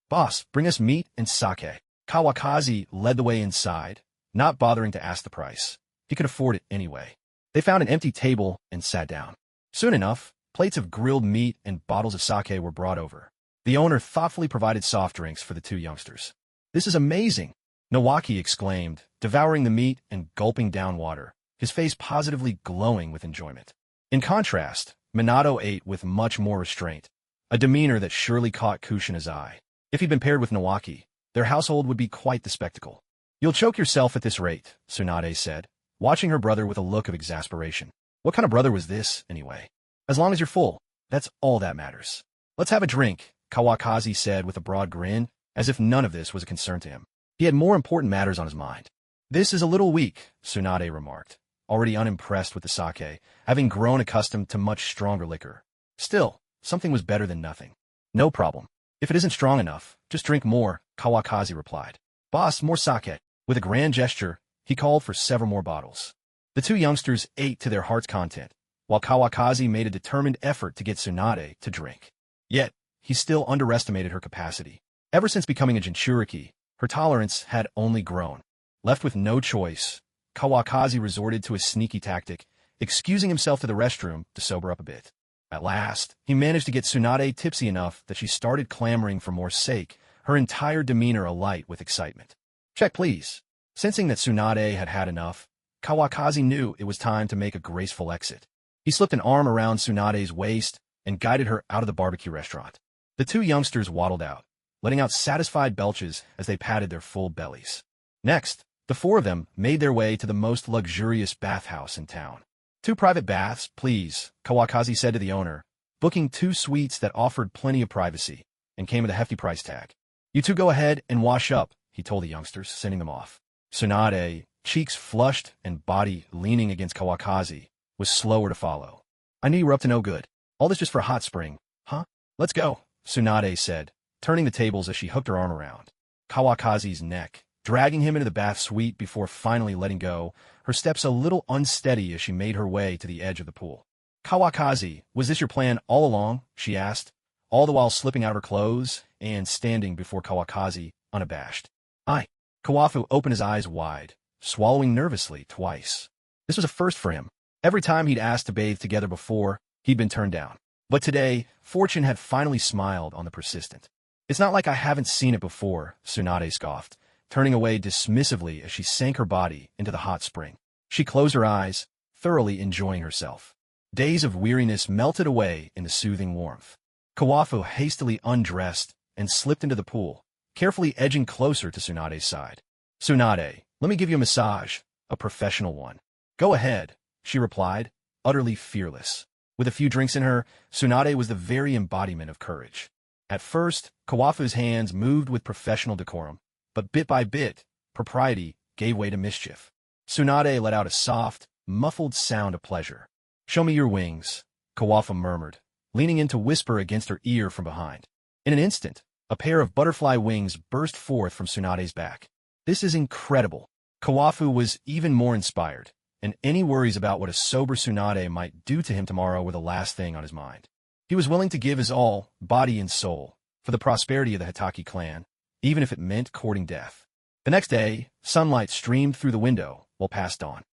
Boss, bring us meat and sake. Kawakazi led the way inside, not bothering to ask the price. He could afford it anyway. They found an empty table and sat down. Soon enough, plates of grilled meat and bottles of sake were brought over. The owner thoughtfully provided soft drinks for the two youngsters. This is amazing, Nawaki exclaimed, devouring the meat and gulping down water, his face positively glowing with enjoyment. In contrast, Minato ate with much more restraint, a demeanor that surely caught Kushina's eye. If he'd been paired with Nawaki, their household would be quite the spectacle. You'll choke yourself at this rate, Tsunade said, watching her brother with a look of exasperation. What kind of brother was this, anyway? As long as you're full, that's all that matters. Let's have a drink, Kawakazi said with a broad grin, as if none of this was a concern to him. He had more important matters on his mind. This is a little weak, Tsunade remarked, already unimpressed with the sake, having grown accustomed to much stronger liquor. Still, something was better than nothing. No problem. If it isn't strong enough, just drink more, Kawakazi replied. Boss, more sake. With a grand gesture, he called for several more bottles. The two youngsters ate to their heart's content, while Kawakazi made a determined effort to get Tsunade to drink. Yet, he still underestimated her capacity. Ever since becoming a Jinchuriki, her tolerance had only grown. Left with no choice, Kawakazi resorted to a sneaky tactic, excusing himself to the restroom to sober up a bit. At last, he managed to get Tsunade tipsy enough that she started clamoring for more sake, her entire demeanor alight with excitement. Check, please. Sensing that Tsunade had had enough, Kawakazi knew it was time to make a graceful exit. He slipped an arm around Tsunade's waist and guided her out of the barbecue restaurant. The two youngsters waddled out, letting out satisfied belches as they patted their full bellies. Next, the four of them made their way to the most luxurious bathhouse in town. 2 private baths, please, Kawakazi said to the owner, booking 2 suites that offered plenty of privacy and came with a hefty price tag. You two go ahead and wash up, he told the youngsters, sending them off. Tsunade, cheeks flushed and body leaning against Kawakazi, was slower to follow. I knew you were up to no good. All this just for a hot spring, huh? Let's go, Tsunade said, turning the tables as she hooked her arm around Kawakazi's neck, dragging him into the bath suite before finally letting go, her steps a little unsteady as she made her way to the edge of the pool. Kawakazi, was this your plan all along? She asked, all the while slipping out of her clothes and standing before Kawakazi, unabashed. Aye. Kawafu opened his eyes wide, swallowing nervously twice. This was a first for him. Every time he'd asked to bathe together before, he'd been turned down. But today, fortune had finally smiled on the persistent. It's not like I haven't seen it before, Tsunade scoffed, turning away dismissively as she sank her body into the hot spring. She closed her eyes, thoroughly enjoying herself. Days of weariness melted away in the soothing warmth. Kawafu hastily undressed and slipped into the pool, carefully edging closer to Tsunade's side. "Tsunade, let me give you a massage, a professional one." "Go ahead," she replied, utterly fearless. With a few drinks in her, Tsunade was the very embodiment of courage. At first, Kawafu's hands moved with professional decorum, but bit by bit, propriety gave way to mischief. Tsunade let out a soft, muffled sound of pleasure. "Show me your wings," Kawafu murmured, leaning in to whisper against her ear from behind. In an instant, a pair of butterfly wings burst forth from Tsunade's back. "This is incredible." Kawafu was even more inspired, and any worries about what a sober Tsunade might do to him tomorrow were the last thing on his mind. He was willing to give his all, body and soul, for the prosperity of the Hitaki clan, even if it meant courting death. The next day, sunlight streamed through the window while past dawn.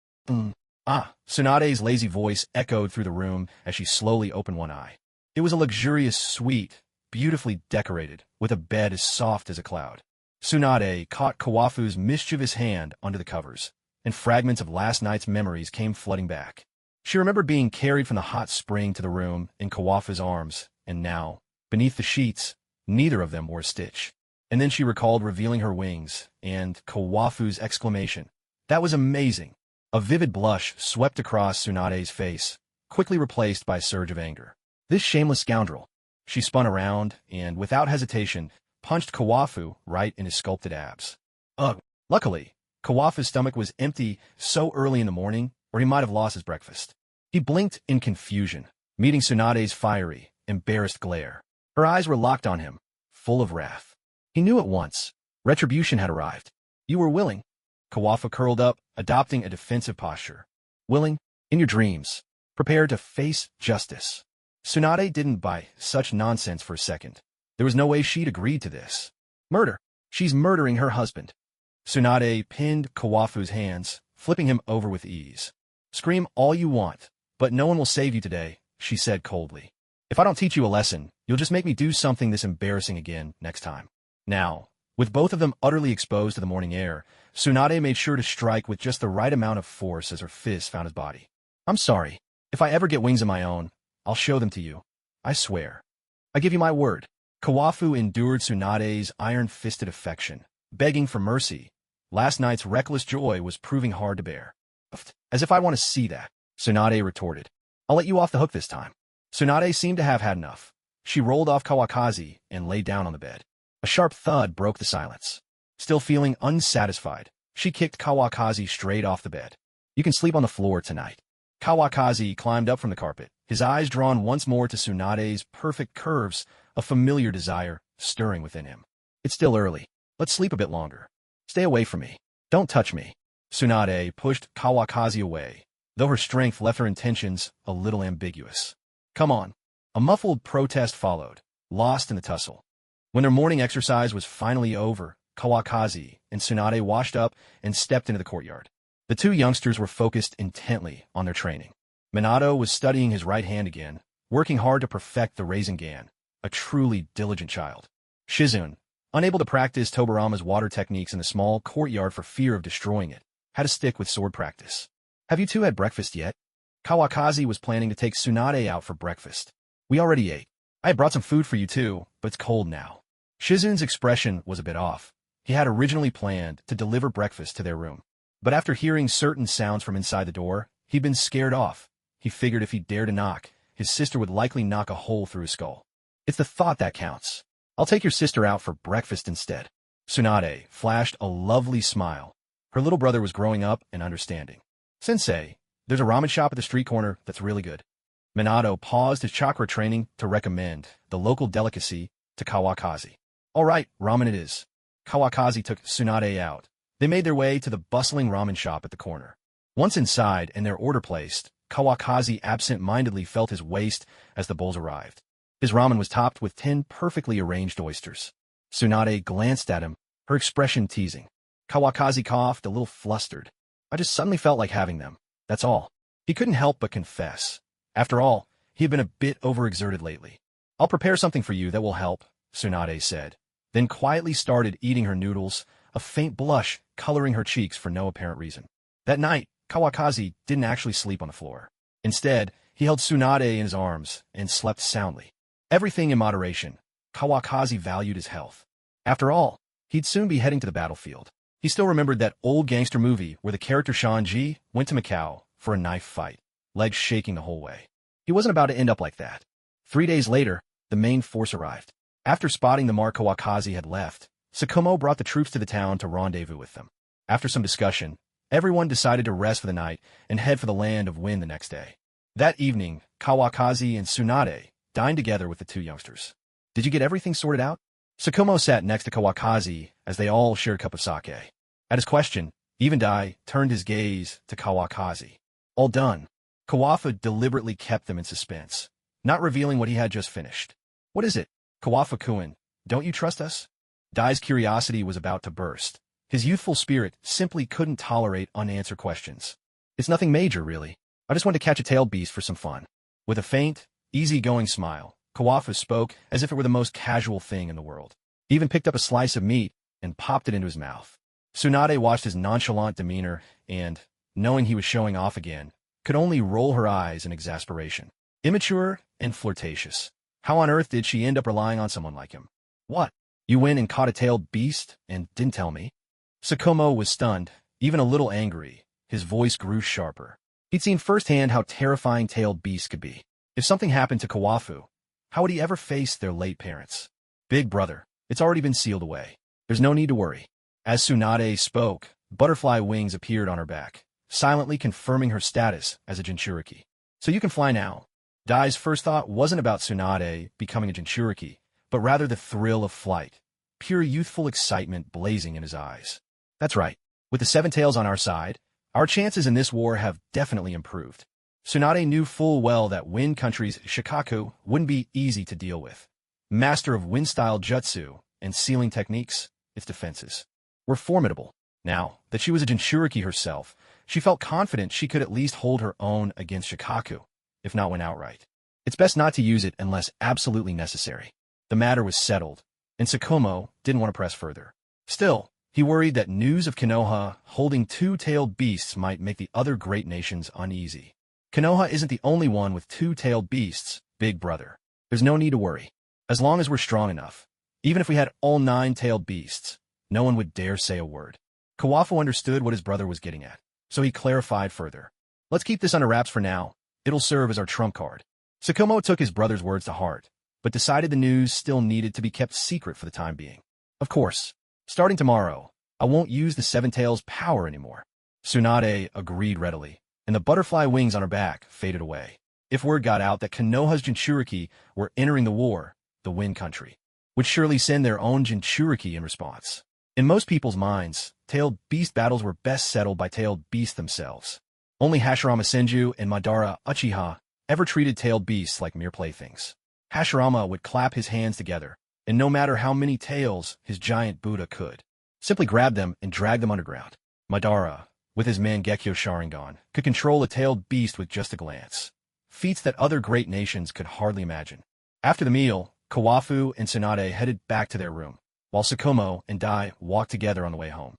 Tsunade's lazy voice echoed through the room as she slowly opened one eye. It was a luxurious suite, beautifully decorated, with a bed as soft as a cloud. Tsunade caught Kawafu's mischievous hand under the covers, and fragments of last night's memories came flooding back. She remembered being carried from the hot spring to the room in Kawafu's arms, and now, beneath the sheets, neither of them wore a stitch. And then she recalled revealing her wings, and Kawafu's exclamation. That was amazing. A vivid blush swept across Tsunade's face, quickly replaced by a surge of anger. This shameless scoundrel. She spun around, and without hesitation, punched Kawafu right in his sculpted abs. Ugh. Luckily, Kawafu's stomach was empty so early in the morning, or he might have lost his breakfast. He blinked in confusion, meeting Tsunade's fiery, embarrassed glare. Her eyes were locked on him, full of wrath. He knew at once. Retribution had arrived. "You were willing." Kawafu curled up, adopting a defensive posture. "Willing? In your dreams. Prepared to face justice." Tsunade didn't buy such nonsense for a second. There was no way she'd agreed to this. Murder. She's murdering her husband. Tsunade pinned Kawafu's hands, flipping him over with ease. "Scream all you want, but no one will save you today," she said coldly. "If I don't teach you a lesson, you'll just make me do something this embarrassing again next time." Now, with both of them utterly exposed to the morning air, Tsunade made sure to strike with just the right amount of force as her fist found his body. "I'm sorry. If I ever get wings of my own, I'll show them to you. I swear. I give you my word." Kawafu endured Tsunade's iron-fisted affection, begging for mercy. Last night's reckless joy was proving hard to bear. "As if I want to see that," Tsunade retorted. "I'll let you off the hook this time." Tsunade seemed to have had enough. She rolled off Kawakaki and lay down on the bed. A sharp thud broke the silence. Still feeling unsatisfied, she kicked Kawakaki straight off the bed. "You can sleep on the floor tonight." Kawakaki climbed up from the carpet, his eyes drawn once more to Tsunade's perfect curves, a familiar desire stirring within him. "It's still early. Let's sleep a bit longer. Stay away from me. Don't touch me." Tsunade pushed Kawakaki away, though her strength left her intentions a little ambiguous. "Come on." A muffled protest followed, lost in the tussle. When their morning exercise was finally over, Kawakaki and Tsunade washed up and stepped into the courtyard. The two youngsters were focused intently on their training. Minato was studying his right hand again, working hard to perfect the Rasengan, a truly diligent child. Shizune, unable to practice Tobarama's water techniques in the small courtyard for fear of destroying it, had to stick with sword practice. "Have you two had breakfast yet?" Kawakaki was planning to take Tsunade out for breakfast. "We already ate. I had brought some food for you too, but it's cold now." Shizune's expression was a bit off. He had originally planned to deliver breakfast to their room. But after hearing certain sounds from inside the door, he'd been scared off. He figured if he dared to knock, his sister would likely knock a hole through his skull. "It's the thought that counts. I'll take your sister out for breakfast instead." Tsunade flashed a lovely smile. Her little brother was growing up and understanding. "Sensei, there's a ramen shop at the street corner that's really good." Minato paused his chakra training to recommend the local delicacy to Kawakaki. "All right, ramen it is." Kawakaki took Tsunade out. They made their way to the bustling ramen shop at the corner. Once inside and their order placed, Kawakaki absent-mindedly felt his waist as the bowls arrived. His ramen was topped with 10 perfectly arranged oysters. Tsunade glanced at him, her expression teasing. Kawakaki coughed, a little flustered. "I just suddenly felt like having them. That's all." He couldn't help but confess. After all, he had been a bit overexerted lately. I'll prepare something for you that will help, Tsunade said, then quietly started eating her noodles, a faint blush coloring her cheeks for no apparent reason. That night, Kawakaki didn't actually sleep on the floor. Instead, he held Tsunade in his arms and slept soundly. Everything in moderation. Kawakaki valued his health. After all, he'd soon be heading to the battlefield. He still remembered that old gangster movie where the character Shanji went to Macau for a knife fight, legs shaking the whole way. He wasn't about to end up like that. 3 days later, the main force arrived. After spotting the mark Kawakaki had left, Sukumo brought the troops to the town to rendezvous with them. After some discussion, everyone decided to rest for the night and head for the land of wind the next day. That evening, Kawakaki and Tsunade dined together with the two youngsters. Did you get everything sorted out? Sukumo sat next to Kawakaki as they all shared a cup of sake. At his question, even Dai turned his gaze to Kawakaki. All done. Kawafa deliberately kept them in suspense, not revealing what he had just finished. What is it? Kawafa-kun, don't you trust us? Dai's curiosity was about to burst. His youthful spirit simply couldn't tolerate unanswered questions. It's nothing major, really. I just want to catch a tailed beast for some fun. With a faint, easy-going smile, Kawafa spoke as if it were the most casual thing in the world. He even picked up a slice of meat and popped it into his mouth. Tsunade watched his nonchalant demeanor and, knowing he was showing off again, could only roll her eyes in exasperation. Immature and flirtatious. How on earth did she end up relying on someone like him? What? You went and caught a tailed beast and didn't tell me? Sukumo was stunned, even a little angry. His voice grew sharper. He'd seen firsthand how terrifying tailed beasts could be. If something happened to Kawafu, how would he ever face their late parents? Big brother, it's already been sealed away. There's no need to worry. As Tsunade spoke, butterfly wings appeared on her back, silently confirming her status as a Jinchuriki. So you can fly now. Dai's first thought wasn't about Tsunade becoming a Jinchuriki, but rather the thrill of flight, pure youthful excitement blazing in his eyes. That's right. With the Seven Tails on our side, our chances in this war have definitely improved. Tsunade knew full well that Wind Country's Shikaku wouldn't be easy to deal with. Master of wind-style jutsu and sealing techniques, its defenses were formidable. Now that she was a Jinchuriki herself, she felt confident she could at least hold her own against Shikaku, if not win outright. It's best not to use it unless absolutely necessary. The matter was settled, and Sukumo didn't want to press further. Still, he worried that news of Konoha holding two-tailed beasts might make the other great nations uneasy. Konoha isn't the only one with two-tailed beasts, big brother. There's no need to worry. As long as we're strong enough, even if we had all 9-tailed beasts, no one would dare say a word. Kawafu understood what his brother was getting at, so he clarified further. Let's keep this under wraps for now. It'll serve as our trump card. Sukumo took his brother's words to heart, but decided the news still needed to be kept secret for the time being. Of course, starting tomorrow, I won't use the Seven Tails' power anymore. Tsunade agreed readily, and the butterfly wings on her back faded away. If word got out that Konoha's Jinchuriki were entering the war, the Wind Country would surely send their own Jinchuriki in response. In most people's minds, tailed beast battles were best settled by tailed beasts themselves. Only Hashirama Senju and Madara Uchiha ever treated tailed beasts like mere playthings. Hashirama would clap his hands together, and no matter how many tails his giant Buddha could, simply grab them and drag them underground. Madara, with his Mangekyo Sharingan, could control a tailed beast with just a glance. Feats that other great nations could hardly imagine. After the meal, Kawafu and Tsunade headed back to their room, while Sukumo and Dai walked together on the way home.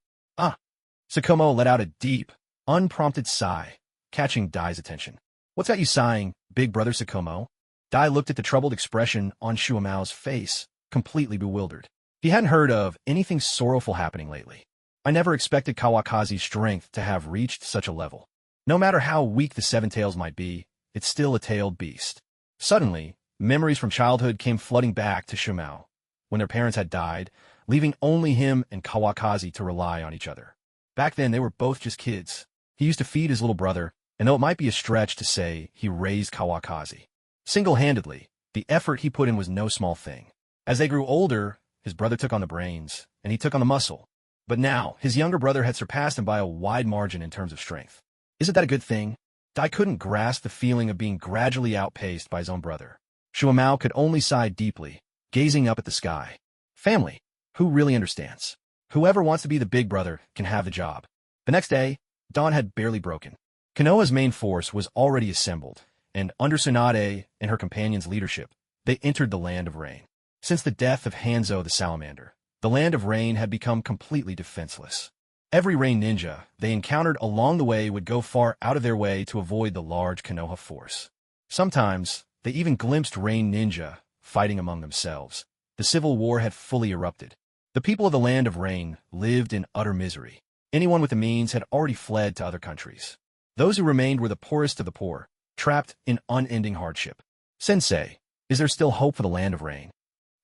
Sukumo let out a deep, unprompted sigh, catching Dai's attention. What's got you sighing, big brother Sukumo? Dai looked at the troubled expression on Shuamao's face, completely bewildered. He hadn't heard of anything sorrowful happening lately. I never expected Kawakazi's strength to have reached such a level. No matter how weak the Seven Tails might be, it's still a tailed beast. Suddenly, memories from childhood came flooding back to Shuamao, when their parents had died, leaving only him and Kawakazi to rely on each other. Back then, they were both just kids. He used to feed his little brother, and though it might be a stretch to say he raised Kawakazi single-handedly, the effort he put in was no small thing. As they grew older, his brother took on the brains, and he took on the muscle. But now, his younger brother had surpassed him by a wide margin in terms of strength. Isn't that a good thing? Dai couldn't grasp the feeling of being gradually outpaced by his own brother. Shuamao could only sigh deeply, gazing up at the sky. Family. Who really understands? Whoever wants to be the big brother can have the job. The next day, dawn had barely broken. Konoha's main force was already assembled, and under Tsunade and her companions' leadership, they entered the Land of Rain. Since the death of Hanzo the Salamander, the Land of Rain had become completely defenseless. Every rain ninja they encountered along the way would go far out of their way to avoid the large Konoha force. Sometimes, they even glimpsed rain ninja fighting among themselves. The civil war had fully erupted. The people of the Land of Rain lived in utter misery. Anyone with the means had already fled to other countries. Those who remained were the poorest of the poor, trapped in unending hardship. Sensei, is there still hope for the Land of Rain?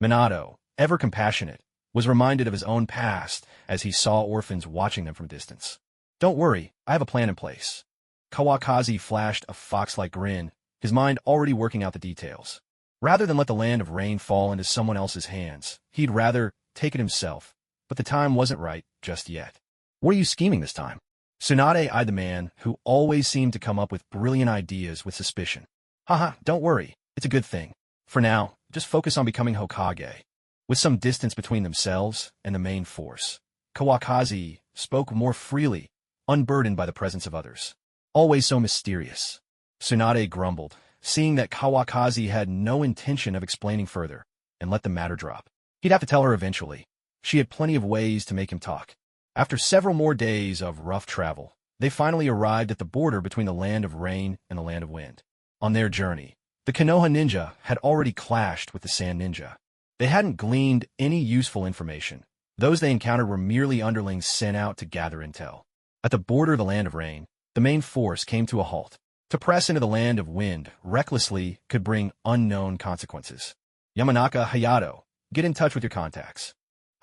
Minato, ever compassionate, was reminded of his own past as he saw orphans watching them from a distance. Don't worry, I have a plan in place. Kawakaki flashed a fox-like grin, his mind already working out the details. Rather than let the Land of Rain fall into someone else's hands, he'd rather take it himself, but the time wasn't right just yet. What are you scheming this time? Tsunade eyed the man who always seemed to come up with brilliant ideas with suspicion. Haha, don't worry, it's a good thing. For now, just focus on becoming Hokage. With some distance between themselves and the main force, Kawakaki spoke more freely, unburdened by the presence of others. Always so mysterious. Tsunade grumbled, seeing that Kawakaki had no intention of explaining further, and let the matter drop. He'd have to tell her eventually. She had plenty of ways to make him talk. After several more days of rough travel, they finally arrived at the border between the Land of Rain and the Land of Wind. On their journey, the Konoha ninja had already clashed with the Sand ninja. They hadn't gleaned any useful information. Those they encountered were merely underlings sent out to gather intel. At the border of the Land of Rain, the main force came to a halt. To press into the Land of Wind recklessly could bring unknown consequences. Yamanaka Hayato, get in touch with your contacts.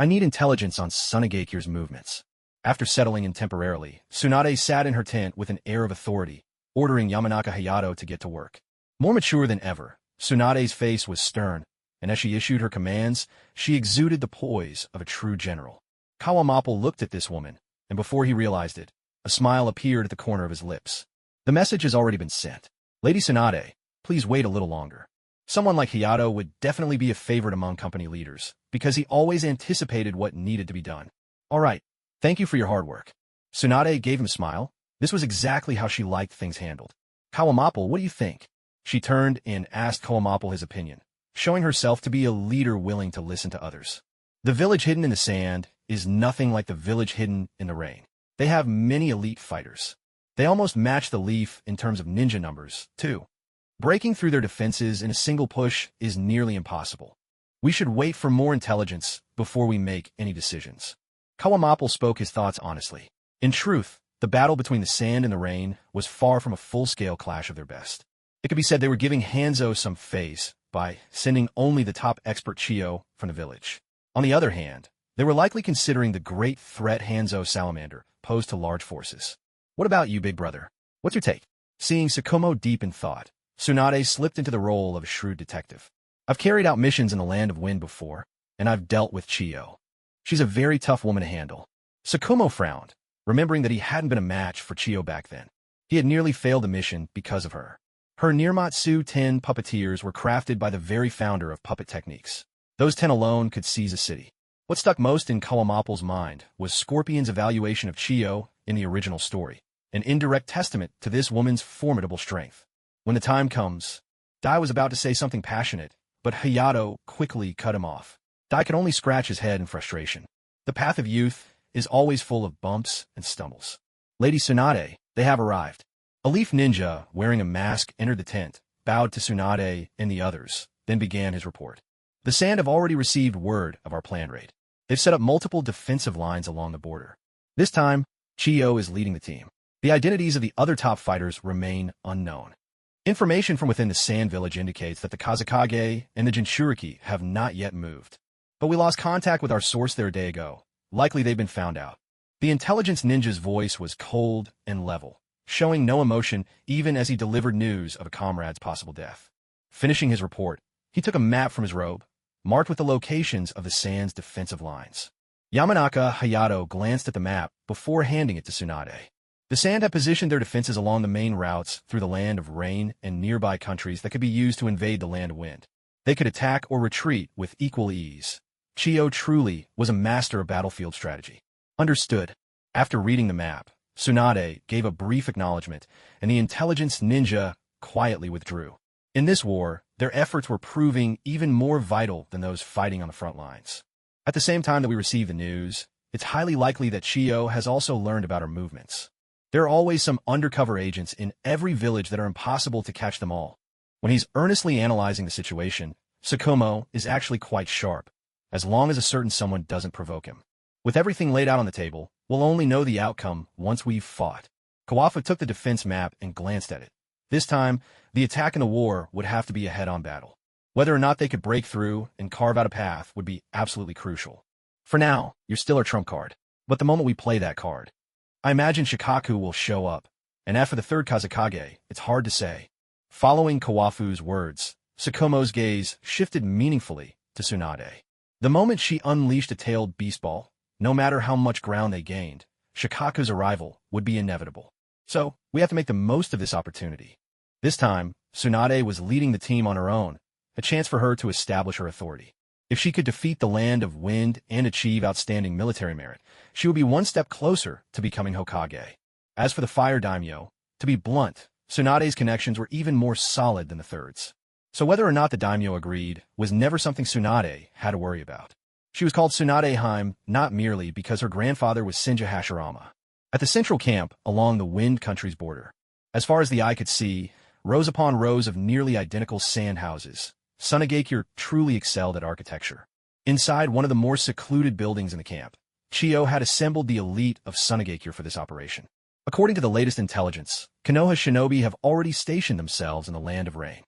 I need intelligence on Tsunade's movements. After settling in temporarily, Tsunade sat in her tent with an air of authority, ordering Yamanaka Hayato to get to work. More mature than ever, Tsunade's face was stern, and as she issued her commands, she exuded the poise of a true general. Kawamapple looked at this woman, and before he realized it, a smile appeared at the corner of his lips. The message has already been sent. Lady Tsunade, please wait a little longer. Someone like Hayato would definitely be a favorite among company leaders, because he always anticipated what needed to be done. All right, thank you for your hard work. Tsunade gave him a smile. This was exactly how she liked things handled. Kawamapple, what do you think? She turned and asked Kawamapple his opinion, showing herself to be a leader willing to listen to others. The village hidden in the sand is nothing like the village hidden in the rain. They have many elite fighters. They almost match the Leaf in terms of ninja numbers, too. Breaking through their defenses in a single push is nearly impossible. We should wait for more intelligence before we make any decisions. Kawamapple spoke his thoughts honestly. In truth, the battle between the sand and the rain was far from a full-scale clash of their best. It could be said they were giving Hanzo some face by sending only the top expert Chiyo from the village. On the other hand, they were likely considering the great threat Hanzo Salamander posed to large forces. What about you, big brother? What's your take? Seeing Sukumo deep in thought, Tsunade slipped into the role of a shrewd detective. I've carried out missions in the Land of Wind before, and I've dealt with Chiyo. She's a very tough woman to handle. Sukumo frowned, remembering that he hadn't been a match for Chiyo back then. He had nearly failed the mission because of her. Her Nirmatsu 10 puppeteers were crafted by the very founder of puppet techniques. Those 10 alone could seize a city. What stuck most in Kawamapple's mind was Scorpion's evaluation of Chiyo in the original story, an indirect testament to this woman's formidable strength. When the time comes, Dai was about to say something passionate, but Hayato quickly cut him off. Dai could only scratch his head in frustration. The path of youth is always full of bumps and stumbles. Lady Tsunade, they have arrived. A leaf ninja, wearing a mask, entered the tent, bowed to Tsunade and the others, then began his report. The Sand have already received word of our planned raid. They've set up multiple defensive lines along the border. This time, Chiyo is leading the team. The identities of the other top fighters remain unknown. Information from within the Sand Village indicates that the Kazekage and the Jinchuriki have not yet moved. But we lost contact with our source there a day ago. Likely they've been found out. The intelligence ninja's voice was cold and level, showing no emotion even as he delivered news of a comrade's possible death. Finishing his report, he took a map from his robe, marked with the locations of the Sand's defensive lines. Yamanaka Hayato glanced at the map before handing it to Tsunade. The Sand had positioned their defenses along the main routes through the Land of Rain and nearby countries that could be used to invade the Land of Wind. They could attack or retreat with equal ease. Chiyo truly was a master of battlefield strategy. Understood. After reading the map, Tsunade gave a brief acknowledgement, and the intelligence ninja quietly withdrew. In this war, their efforts were proving even more vital than those fighting on the front lines. At the same time that we receive the news, it's highly likely that Chiyo has also learned about her movements. There are always some undercover agents in every village that are impossible to catch them all. When he's earnestly analyzing the situation, Sukumo is actually quite sharp, as long as a certain someone doesn't provoke him. With everything laid out on the table, we'll only know the outcome once we've fought. Kawafu took the defense map and glanced at it. This time, the attack in the war would have to be a head-on battle. Whether or not they could break through and carve out a path would be absolutely crucial. For now, you're still our trump card. But the moment we play that card, I imagine Shikaku will show up, and after the third Kazekage, it's hard to say. Following Kawafu's words, Sukumo's gaze shifted meaningfully to Tsunade. The moment she unleashed a tailed beast ball, no matter how much ground they gained, Shikaku's arrival would be inevitable. So, we have to make the most of this opportunity. This time, Tsunade was leading the team on her own, a chance for her to establish her authority. If she could defeat the Land of Wind and achieve outstanding military merit, she would be one step closer to becoming Hokage. As for the Fire Daimyo, to be blunt, Tsunade's connections were even more solid than the third's. So whether or not the daimyo agreed was never something Tsunade had to worry about. She was called Tsunadeheim not merely because her grandfather was Senja Hashirama. At the central camp along the Wind Country's border, as far as the eye could see, rows upon rows of nearly identical sand houses, Tsunade truly excelled at architecture. Inside one of the more secluded buildings in the camp, Chiyo had assembled the elite of Tsunade for this operation. According to the latest intelligence, Konoha shinobi have already stationed themselves in the Land of Rain.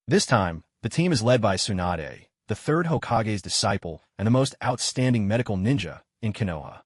This time, the team is led by Tsunade, the third Hokage's disciple and the most outstanding medical ninja in Konoha.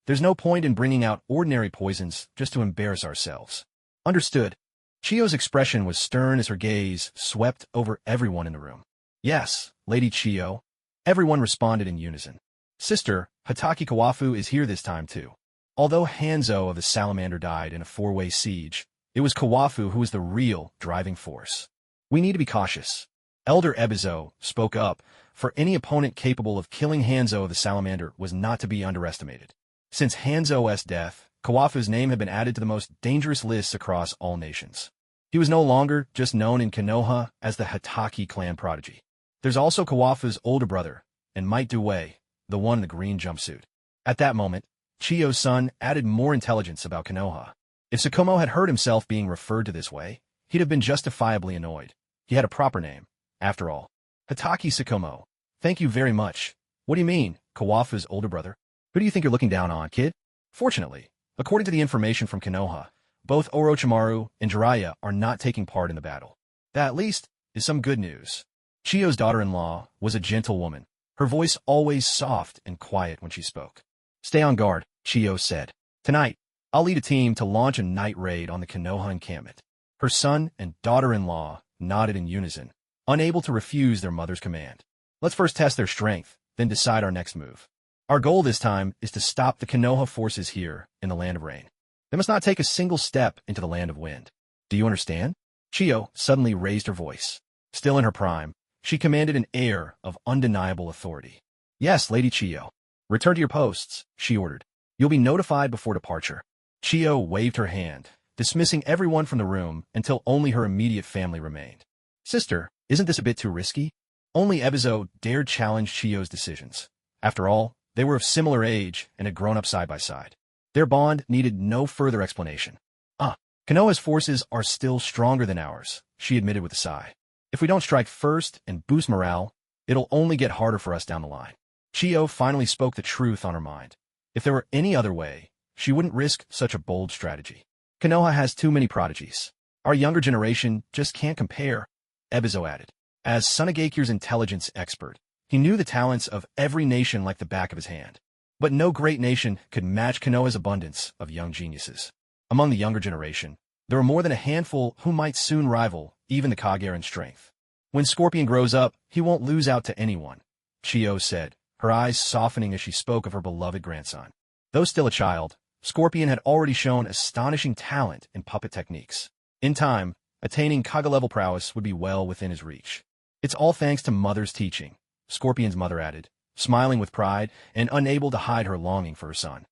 There's no point in bringing out ordinary poisons just to embarrass ourselves. Understood. Chiyo's expression was stern as her gaze swept over everyone in the room. Yes, Lady Chiyo. Everyone responded in unison. Sister, Hitaki Kawafu is here this time too. Although Hanzo of the Salamander died in a four-way siege, it was Kawafu who was the real driving force. We need to be cautious. Elder Ebizo spoke up, for any opponent capable of killing Hanzo of the Salamander was not to be underestimated. Since Hanzo's death, Kawafu's name had been added to the most dangerous lists across all nations. He was no longer just known in Konoha as the Hitaki clan prodigy. There's also Kawafu's older brother, and Might Due, the one in the green jumpsuit. At that moment, Chiyo's son added more intelligence about Konoha. If Sukumo had heard himself being referred to this way, he'd have been justifiably annoyed. He had a proper name, after all. Hitaki Sukumo. Thank you very much. What do you mean, Kawafu's older brother? Who do you think you're looking down on, kid? Fortunately, according to the information from Konoha, both Orochimaru and Jiraiya are not taking part in the battle. That, at least, is some good news. Chiyo's daughter-in-law was a gentle woman, her voice always soft and quiet when she spoke. Stay on guard, Chiyo said. Tonight, I'll lead a team to launch a night raid on the Konoha encampment. Her son and daughter-in-law nodded in unison, unable to refuse their mother's command. Let's first test their strength, then decide our next move. Our goal this time is to stop the Konoha forces here in the Land of Rain. They must not take a single step into the Land of Wind. Do you understand? Chiyo suddenly raised her voice. Still in her prime, she commanded an air of undeniable authority. Yes, Lady Chiyo. Return to your posts, she ordered. You'll be notified before departure. Chiyo waved her hand, dismissing everyone from the room until only her immediate family remained. Sister, isn't this a bit too risky? Only Ebizo dared challenge Chiyo's decisions. After all, they were of similar age and had grown up side by side. Their bond needed no further explanation. Konoha's forces are still stronger than ours, she admitted with a sigh. If we don't strike first and boost morale, it'll only get harder for us down the line. Chiyo finally spoke the truth on her mind. If there were any other way, she wouldn't risk such a bold strategy. Konoha has too many prodigies. Our younger generation just can't compare, Ebizo added. As Tsunade's intelligence expert, he knew the talents of every nation like the back of his hand. But no great nation could match Konoha's abundance of young geniuses. Among the younger generation, there are more than a handful who might soon rival even the Kage in strength. When Scorpion grows up, he won't lose out to anyone, Chiyo said, her eyes softening as she spoke of her beloved grandson. Though still a child, Scorpion had already shown astonishing talent in puppet techniques. In time, attaining Kage-level prowess would be well within his reach. It's all thanks to Mother's teaching, Scorpion's mother added, smiling with pride and unable to hide her longing for her son.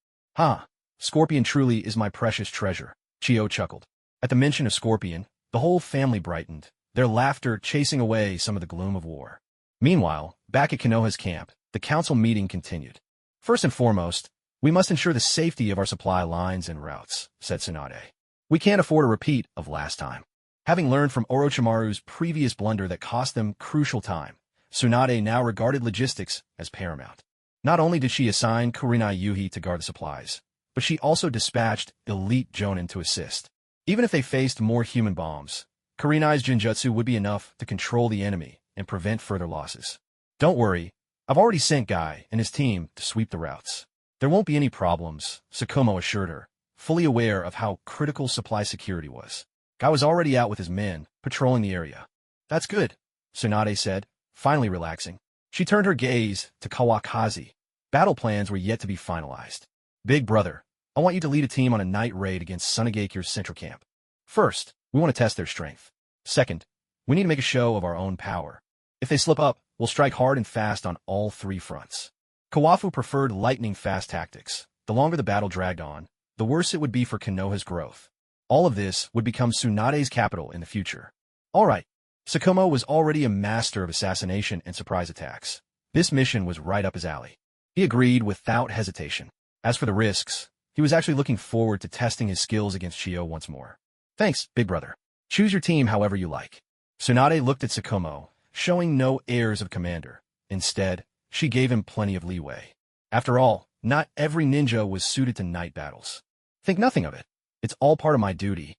Scorpion truly is my precious treasure. Chiyo chuckled. At the mention of Scorpion, the whole family brightened, their laughter chasing away some of the gloom of war. Meanwhile, back at Konoha's camp, the council meeting continued. First and foremost, we must ensure the safety of our supply lines and routes, said Tsunade. We can't afford a repeat of last time. Having learned from Orochimaru's previous blunder that cost them crucial time, Tsunade now regarded logistics as paramount. Not only did she assign Kurenai Yuhi to guard the supplies, but she also dispatched elite Jonin to assist. Even if they faced more human bombs, Kurenai's Genjutsu would be enough to control the enemy and prevent further losses. Don't worry, I've already sent Guy and his team to sweep the routes. There won't be any problems, Sukumo assured her, fully aware of how critical supply security was. Guy was already out with his men, patrolling the area. That's good, Tsunade said, finally relaxing. She turned her gaze to Kawakaki. Battle plans were yet to be finalized. Big brother, I want you to lead a team on a night raid against Tsunade's central camp. First, we want to test their strength. Second, we need to make a show of our own power. If they slip up, we'll strike hard and fast on all three fronts. Kawafu preferred lightning-fast tactics. The longer the battle dragged on, the worse it would be for Konoha's growth. All of this would become Tsunade's capital in the future. All right, Sukumo was already a master of assassination and surprise attacks. This mission was right up his alley. He agreed without hesitation. As for the risks, he was actually looking forward to testing his skills against Chiyo once more. Thanks, big brother. Choose your team however you like. Tsunade looked at Sukumo, showing no airs of commander. Instead, she gave him plenty of leeway. After all, not every ninja was suited to night battles. Think nothing of it. It's all part of my duty.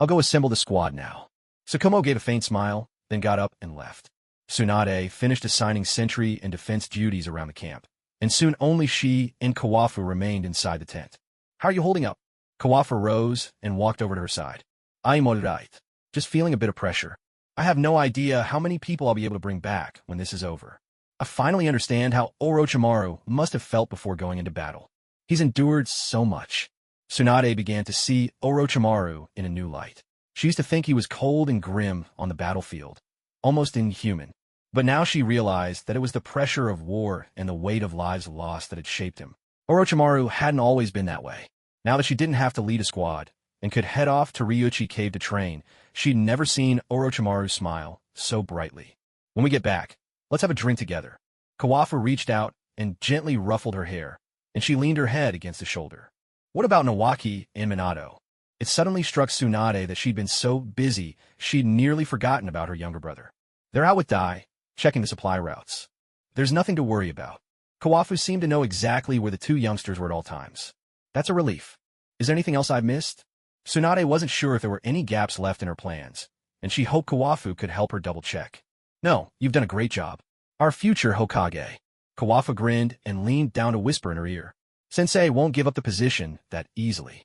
I'll go assemble the squad now. Sukumo gave a faint smile, then got up and left. Tsunade finished assigning sentry and defense duties around the camp, and soon only she and Kawafu remained inside the tent. How are you holding up? Kawafu rose and walked over to her side. I'm alright. Just feeling a bit of pressure. I have no idea how many people I'll be able to bring back when this is over. I finally understand how Orochimaru must have felt before going into battle. He's endured so much. Tsunade began to see Orochimaru in a new light. She used to think he was cold and grim on the battlefield, almost inhuman. But now she realized that it was the pressure of war and the weight of lives lost that had shaped him. Orochimaru hadn't always been that way. Now that she didn't have to lead a squad and could head off to Ryuchi Cave to train, she'd never seen Orochimaru smile so brightly. When we get back, let's have a drink together. Kawafu reached out and gently ruffled her hair, and she leaned her head against his shoulder. What about Nawaki and Minato? It suddenly struck Tsunade that she'd been so busy she'd nearly forgotten about her younger brother. They're out with Dai, checking the supply routes. There's nothing to worry about. Kawafu seemed to know exactly where the two youngsters were at all times. That's a relief. Is there anything else I've missed? Tsunade wasn't sure if there were any gaps left in her plans, and she hoped Kawafu could help her double-check. No, you've done a great job. Our future Hokage. Kawafu grinned and leaned down to whisper in her ear. Sensei won't give up the position that easily.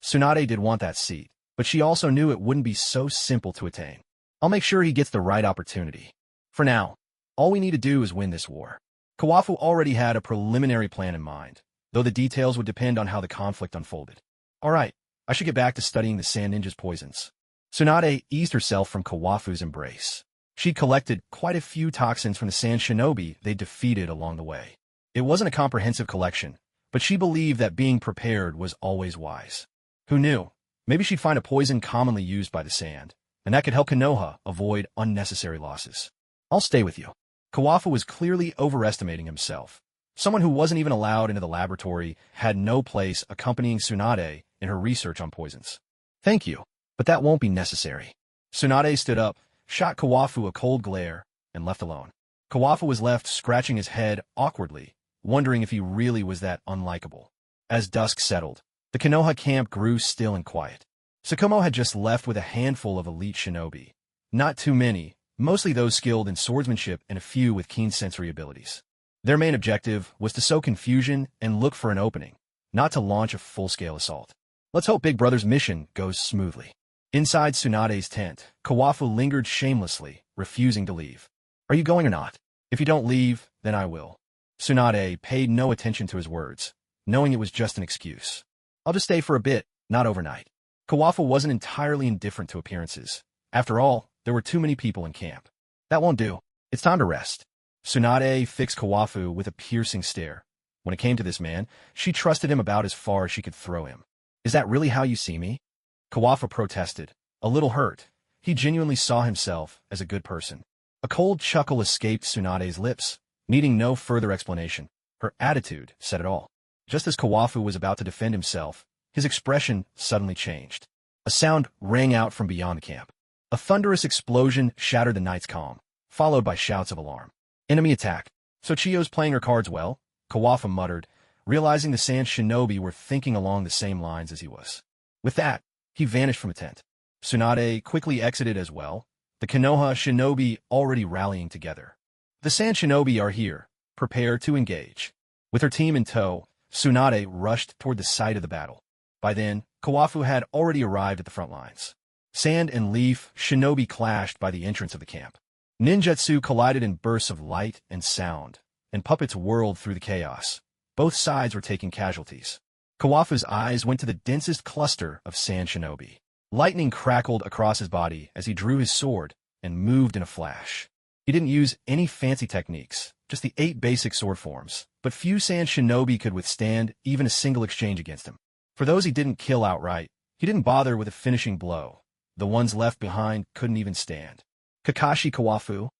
Tsunade did want that seat, but she also knew it wouldn't be so simple to attain. I'll make sure he gets the right opportunity. For now, all we need to do is win this war. Kawafu already had a preliminary plan in mind, though the details would depend on how the conflict unfolded. All right, I should get back to studying the Sand Ninja's poisons. Tsunade eased herself from Kawafu's embrace. She'd collected quite a few toxins from the Sand Shinobi they defeated along the way. It wasn't a comprehensive collection, but she believed that being prepared was always wise. Who knew? Maybe she'd find a poison commonly used by the Sand, and that could help Konoha avoid unnecessary losses. I'll stay with you. Kawafu was clearly overestimating himself. Someone who wasn't even allowed into the laboratory had no place accompanying Tsunade in her research on poisons. Thank you, but that won't be necessary. Tsunade stood up, shot Kawafu a cold glare, and left alone. Kawafu was left scratching his head awkwardly, wondering if he really was that unlikable. As dusk settled, the Konoha camp grew still and quiet. Sukumo had just left with a handful of elite shinobi. Not too many, mostly those skilled in swordsmanship and a few with keen sensory abilities. Their main objective was to sow confusion and look for an opening, not to launch a full-scale assault. Let's hope Big Brother's mission goes smoothly. Inside Tsunade's tent, Kawafu lingered shamelessly, refusing to leave. Are you going or not? If you don't leave, then I will. Tsunade paid no attention to his words, knowing it was just an excuse. I'll just stay for a bit, not overnight. Kawafu wasn't entirely indifferent to appearances. After all, there were too many people in camp. That won't do. It's time to rest. Tsunade fixed Kawafu with a piercing stare. When it came to this man, she trusted him about as far as she could throw him. "Is that really how you see me?" Kawafu protested, a little hurt. He genuinely saw himself as a good person. A cold chuckle escaped Tsunade's lips, needing no further explanation. Her attitude said it all. Just as Kawafu was about to defend himself, his expression suddenly changed. A sound rang out from beyond the camp. A thunderous explosion shattered the night's calm, followed by shouts of alarm. Enemy attack. "So Chiyo's playing her cards well," Kawafu muttered, realizing the Sand Shinobi were thinking along the same lines as he was. With that, he vanished from the tent. Tsunade quickly exited as well, the Konoha Shinobi already rallying together. The Sand Shinobi are here, prepared to engage. With her team in tow, Tsunade rushed toward the site of the battle. By then, Kawafu had already arrived at the front lines. Sand and Leaf Shinobi clashed by the entrance of the camp. Ninjutsu collided in bursts of light and sound, and puppets whirled through the chaos. Both sides were taking casualties. Kawafu's eyes went to the densest cluster of Sand Shinobi. Lightning crackled across his body as he drew his sword and moved in a flash. He didn't use any fancy techniques, just the 8 basic sword forms, but few Sand Shinobi could withstand even a single exchange against him. For those he didn't kill outright, he didn't bother with a finishing blow. The ones left behind couldn't even stand. "Kakashi Kawafu,"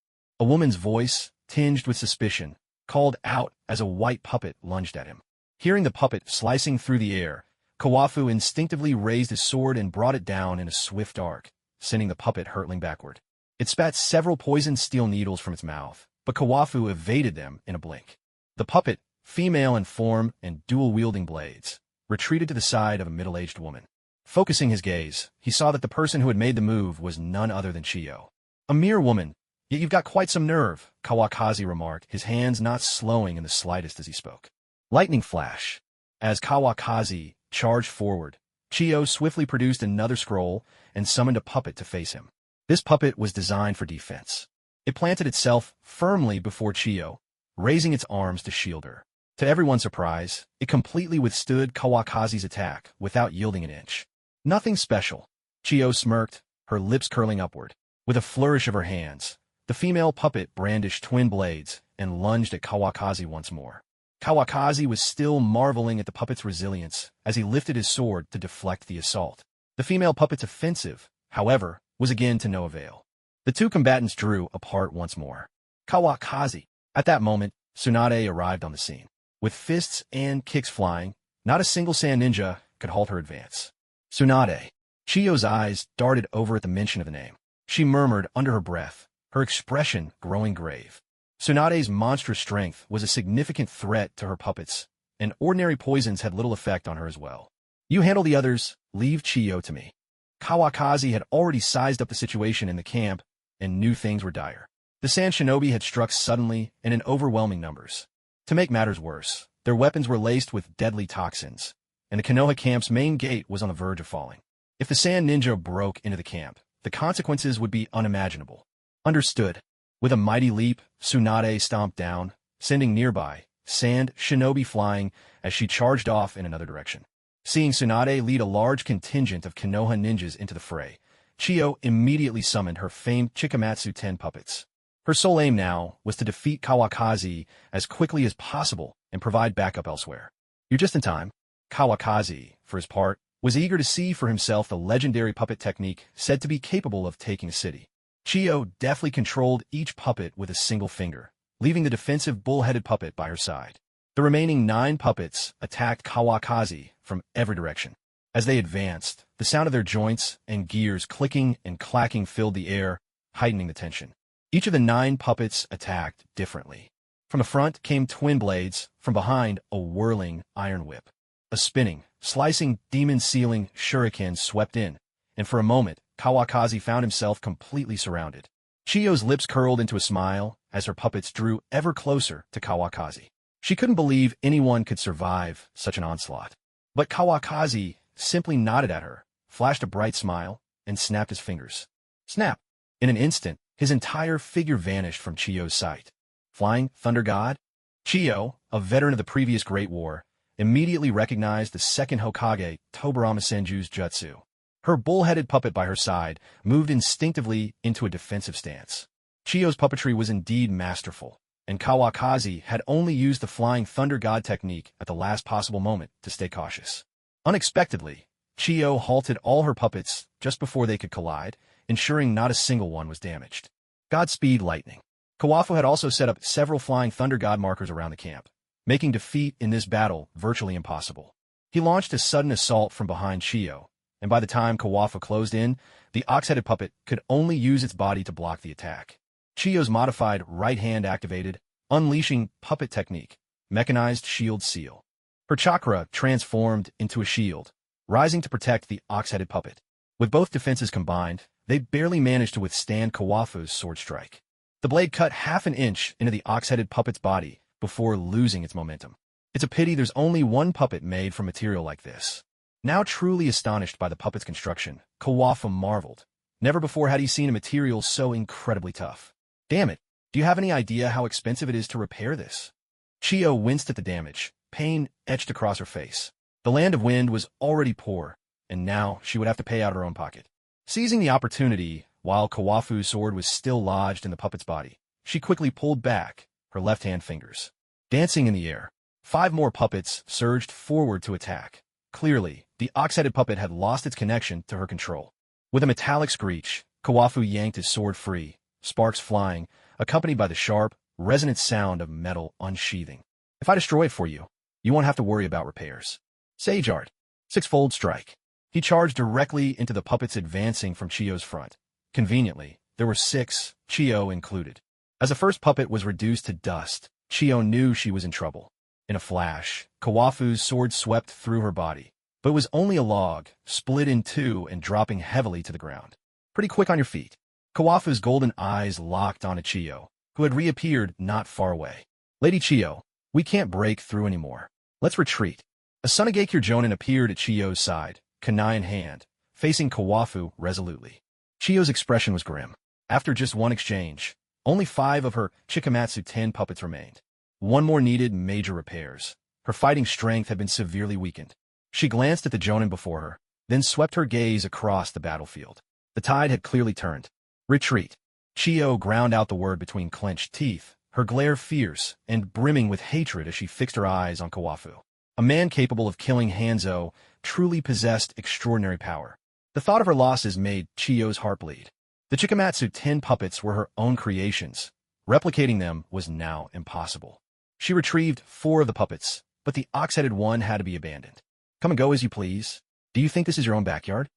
a woman's voice, tinged with suspicion, called out as a white puppet lunged at him. Hearing the puppet slicing through the air, Kawafu instinctively raised his sword and brought it down in a swift arc, sending the puppet hurtling backward. It spat several poisoned steel needles from its mouth, but Kawafu evaded them in a blink. The puppet, female in form and dual-wielding blades, retreated to the side of a middle-aged woman. Focusing his gaze, he saw that the person who had made the move was none other than Chiyo. "A mere woman, yet you've got quite some nerve," Kawakaki remarked, his hands not slowing in the slightest as he spoke. Lightning flash. As Kawakaki charged forward, Chiyo swiftly produced another scroll and summoned a puppet to face him. This puppet was designed for defense. It planted itself firmly before Chiyo, raising its arms to shield her. To everyone's surprise, it completely withstood Kawakazi's attack without yielding an inch. "Nothing special." Chiyo smirked, her lips curling upward. With a flourish of her hands, the female puppet brandished twin blades and lunged at Kawakaki once more. Kawakaki was still marveling at the puppet's resilience as he lifted his sword to deflect the assault. The female puppet's offensive, however, was again to no avail. The two combatants drew apart once more. Kawakaki. At that moment, Tsunade arrived on the scene. With fists and kicks flying, not a single sand ninja could halt her advance. "Tsunade." Chiyo's eyes darted over at the mention of the name. She murmured under her breath, her expression growing grave. Tsunade's monstrous strength was a significant threat to her puppets, and ordinary poisons had little effect on her as well. "You handle the others, leave Chiyo to me." Kawakaki had already sized up the situation in the camp and knew things were dire. The Sand Shinobi had struck suddenly and in overwhelming numbers. To make matters worse, their weapons were laced with deadly toxins, and the Konoha camp's main gate was on the verge of falling. If the Sand Ninja broke into the camp, the consequences would be unimaginable. Understood. With a mighty leap, Tsunade stomped down, sending nearby Sand Shinobi flying as she charged off in another direction. Seeing Tsunade lead a large contingent of Konoha ninjas into the fray, Chiyo immediately summoned her famed Chikamatsu 10 puppets. Her sole aim now was to defeat Kawakaki as quickly as possible and provide backup elsewhere. "You're just in time." Kawakaki, for his part, was eager to see for himself the legendary puppet technique said to be capable of taking a city. Chiyo deftly controlled each puppet with a single finger, leaving the defensive bull-headed puppet by her side. The remaining 9 puppets attacked Kawakaki from every direction. As they advanced, the sound of their joints and gears clicking and clacking filled the air, heightening the tension. Each of the 9 puppets attacked differently. From the front came twin blades, from behind a whirling iron whip. A spinning, slicing, demon-sealing shuriken swept in, and for a moment, Kawakaki found himself completely surrounded. Chiyo's lips curled into a smile as her puppets drew ever closer to Kawakaki. She couldn't believe anyone could survive such an onslaught. But Kawakaki simply nodded at her, flashed a bright smile, and snapped his fingers. Snap! In an instant, his entire figure vanished from Chiyo's sight. Flying Thunder God? Chiyo, a veteran of the previous Great War, immediately recognized the second Hokage, Tobirama Senju's jutsu. Her bull-headed puppet by her side moved instinctively into a defensive stance. Chiyo's puppetry was indeed masterful, and Kawakaki had only used the Flying Thunder God technique at the last possible moment to stay cautious. Unexpectedly, Chiyo halted all her puppets just before they could collide, ensuring not a single one was damaged. Godspeed, Lightning. Kawafu had also set up several Flying Thunder God markers around the camp, making defeat in this battle virtually impossible. He launched a sudden assault from behind Chiyo, and by the time Kawafu closed in, the ox-headed puppet could only use its body to block the attack. Chiyo's modified right hand activated, unleashing puppet technique, mechanized shield seal. Her chakra transformed into a shield, rising to protect the ox-headed puppet. With both defenses combined, they barely managed to withstand Kawafu's sword strike. The blade cut half an inch into the ox-headed puppet's body before losing its momentum. It's a pity there's only one puppet made from material like this. Now truly astonished by the puppet's construction, Kawafu marveled. Never before had he seen a material so incredibly tough. Damn it, do you have any idea how expensive it is to repair this? Chiyo winced at the damage, pain etched across her face. The land of wind was already poor, and now she would have to pay out of her own pocket. Seizing the opportunity, while Kawafu's sword was still lodged in the puppet's body, she quickly pulled back, her left-hand fingers. Dancing in the air, 5 more puppets surged forward to attack. Clearly, the ox-headed puppet had lost its connection to her control. With a metallic screech, Kawafu yanked his sword free, sparks flying, accompanied by the sharp, resonant sound of metal unsheathing. If I destroy it for you, you won't have to worry about repairs. Sage Art. 6-fold strike. He charged directly into the puppets advancing from Chiyo's front. Conveniently, there were 6, Chiyo included. As the first puppet was reduced to dust, Chiyo knew she was in trouble. In a flash, Kawafu's sword swept through her body, but it was only a log, split in two and dropping heavily to the ground. Pretty quick on your feet. Kawafu's golden eyes locked onto Chiyo, who had reappeared not far away. Lady Chiyo, we can't break through anymore. Let's retreat. A Tsunade Jonin appeared at Chiyo's side, kunai in hand, facing Kawafu resolutely. Chiyo's expression was grim. After just one exchange, only 5 of her Chikamatsu 10 puppets remained. One more needed major repairs. Her fighting strength had been severely weakened. She glanced at the Jonin before her, then swept her gaze across the battlefield. The tide had clearly turned. Retreat. Chiyo ground out the word between clenched teeth, her glare fierce and brimming with hatred as she fixed her eyes on Kawafu. A man capable of killing Hanzo truly possessed extraordinary power. The thought of her losses made Chiyo's heart bleed. The Chikamatsu 10 puppets were her own creations. Replicating them was now impossible. She retrieved 4 of the puppets, but the ox-headed one had to be abandoned. Come and go as you please. Do you think this is your own backyard?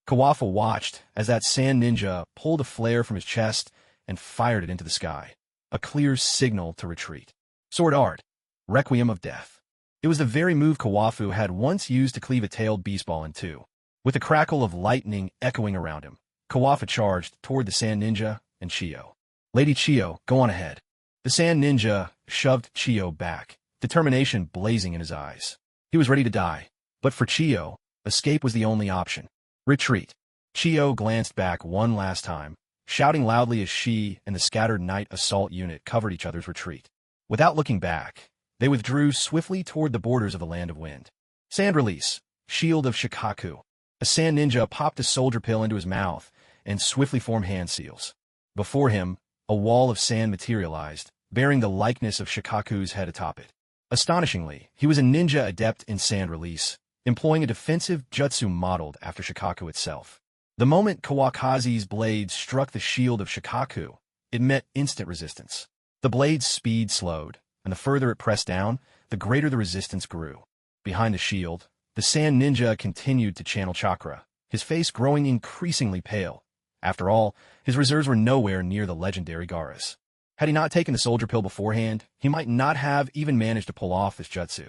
Kawafu watched as that sand ninja pulled a flare from his chest and fired it into the sky. A clear signal to retreat. Sword Art. Requiem of Death. It was the very move Kawafu had once used to cleave a tailed beast ball in two. With a crackle of lightning echoing around him, Kawafu charged toward the sand ninja and Chiyo. Lady Chiyo, go on ahead. The sand ninja shoved Chiyo back, determination blazing in his eyes. He was ready to die, but for Chiyo, escape was the only option. Retreat. Chiyo glanced back one last time, shouting loudly as she and the scattered night assault unit covered each other's retreat. Without looking back, they withdrew swiftly toward the borders of the Land of Wind. Sand release. Shield of Shikaku. A sand ninja popped a soldier pill into his mouth and swiftly formed hand seals. Before him, a wall of sand materialized, bearing the likeness of Shikaku's head atop it. Astonishingly, he was a ninja adept in sand release, employing a defensive jutsu modeled after Shikaku itself. The moment Kawakazi's blade struck the shield of Shikaku, it met instant resistance. The blade's speed slowed, and the further it pressed down, the greater the resistance grew. Behind the shield, the sand ninja continued to channel chakra, his face growing increasingly pale. After all, his reserves were nowhere near the legendary Garas. Had he not taken the soldier pill beforehand, he might not have even managed to pull off this jutsu.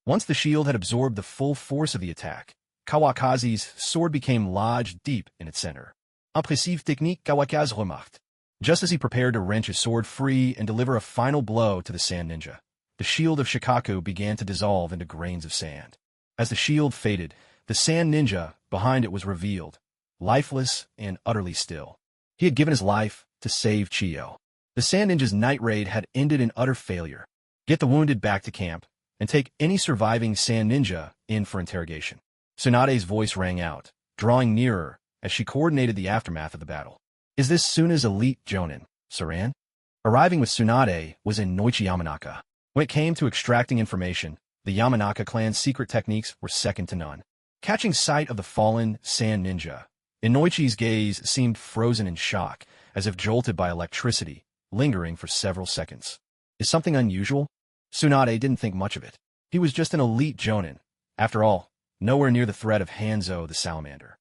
Once the shield had absorbed the full force of the attack, Kawakazi's sword became lodged deep in its center. Impressive technique, Kawakazi remarked. Just as he prepared to wrench his sword free and deliver a final blow to the sand ninja, the shield of Shikaku began to dissolve into grains of sand. As the shield faded, the sand ninja behind it was revealed, lifeless and utterly still. He had given his life to save Chiyo. The sand ninja's night raid had ended in utter failure. Get the wounded back to camp, and take any surviving sand ninja in for interrogation. Tsunade's voice rang out, drawing nearer as she coordinated the aftermath of the battle. Is this Suna's elite Jonin, Saran? Arriving with Tsunade was Inoichi Yamanaka. When it came to extracting information, the Yamanaka clan's secret techniques were second to none. Catching sight of the fallen sand ninja, Inoichi's gaze seemed frozen in shock, as if jolted by electricity, lingering for several seconds. Is something unusual? Tsunade didn't think much of it. He was just an elite jonin. After all, nowhere near the threat of Hanzo the salamander.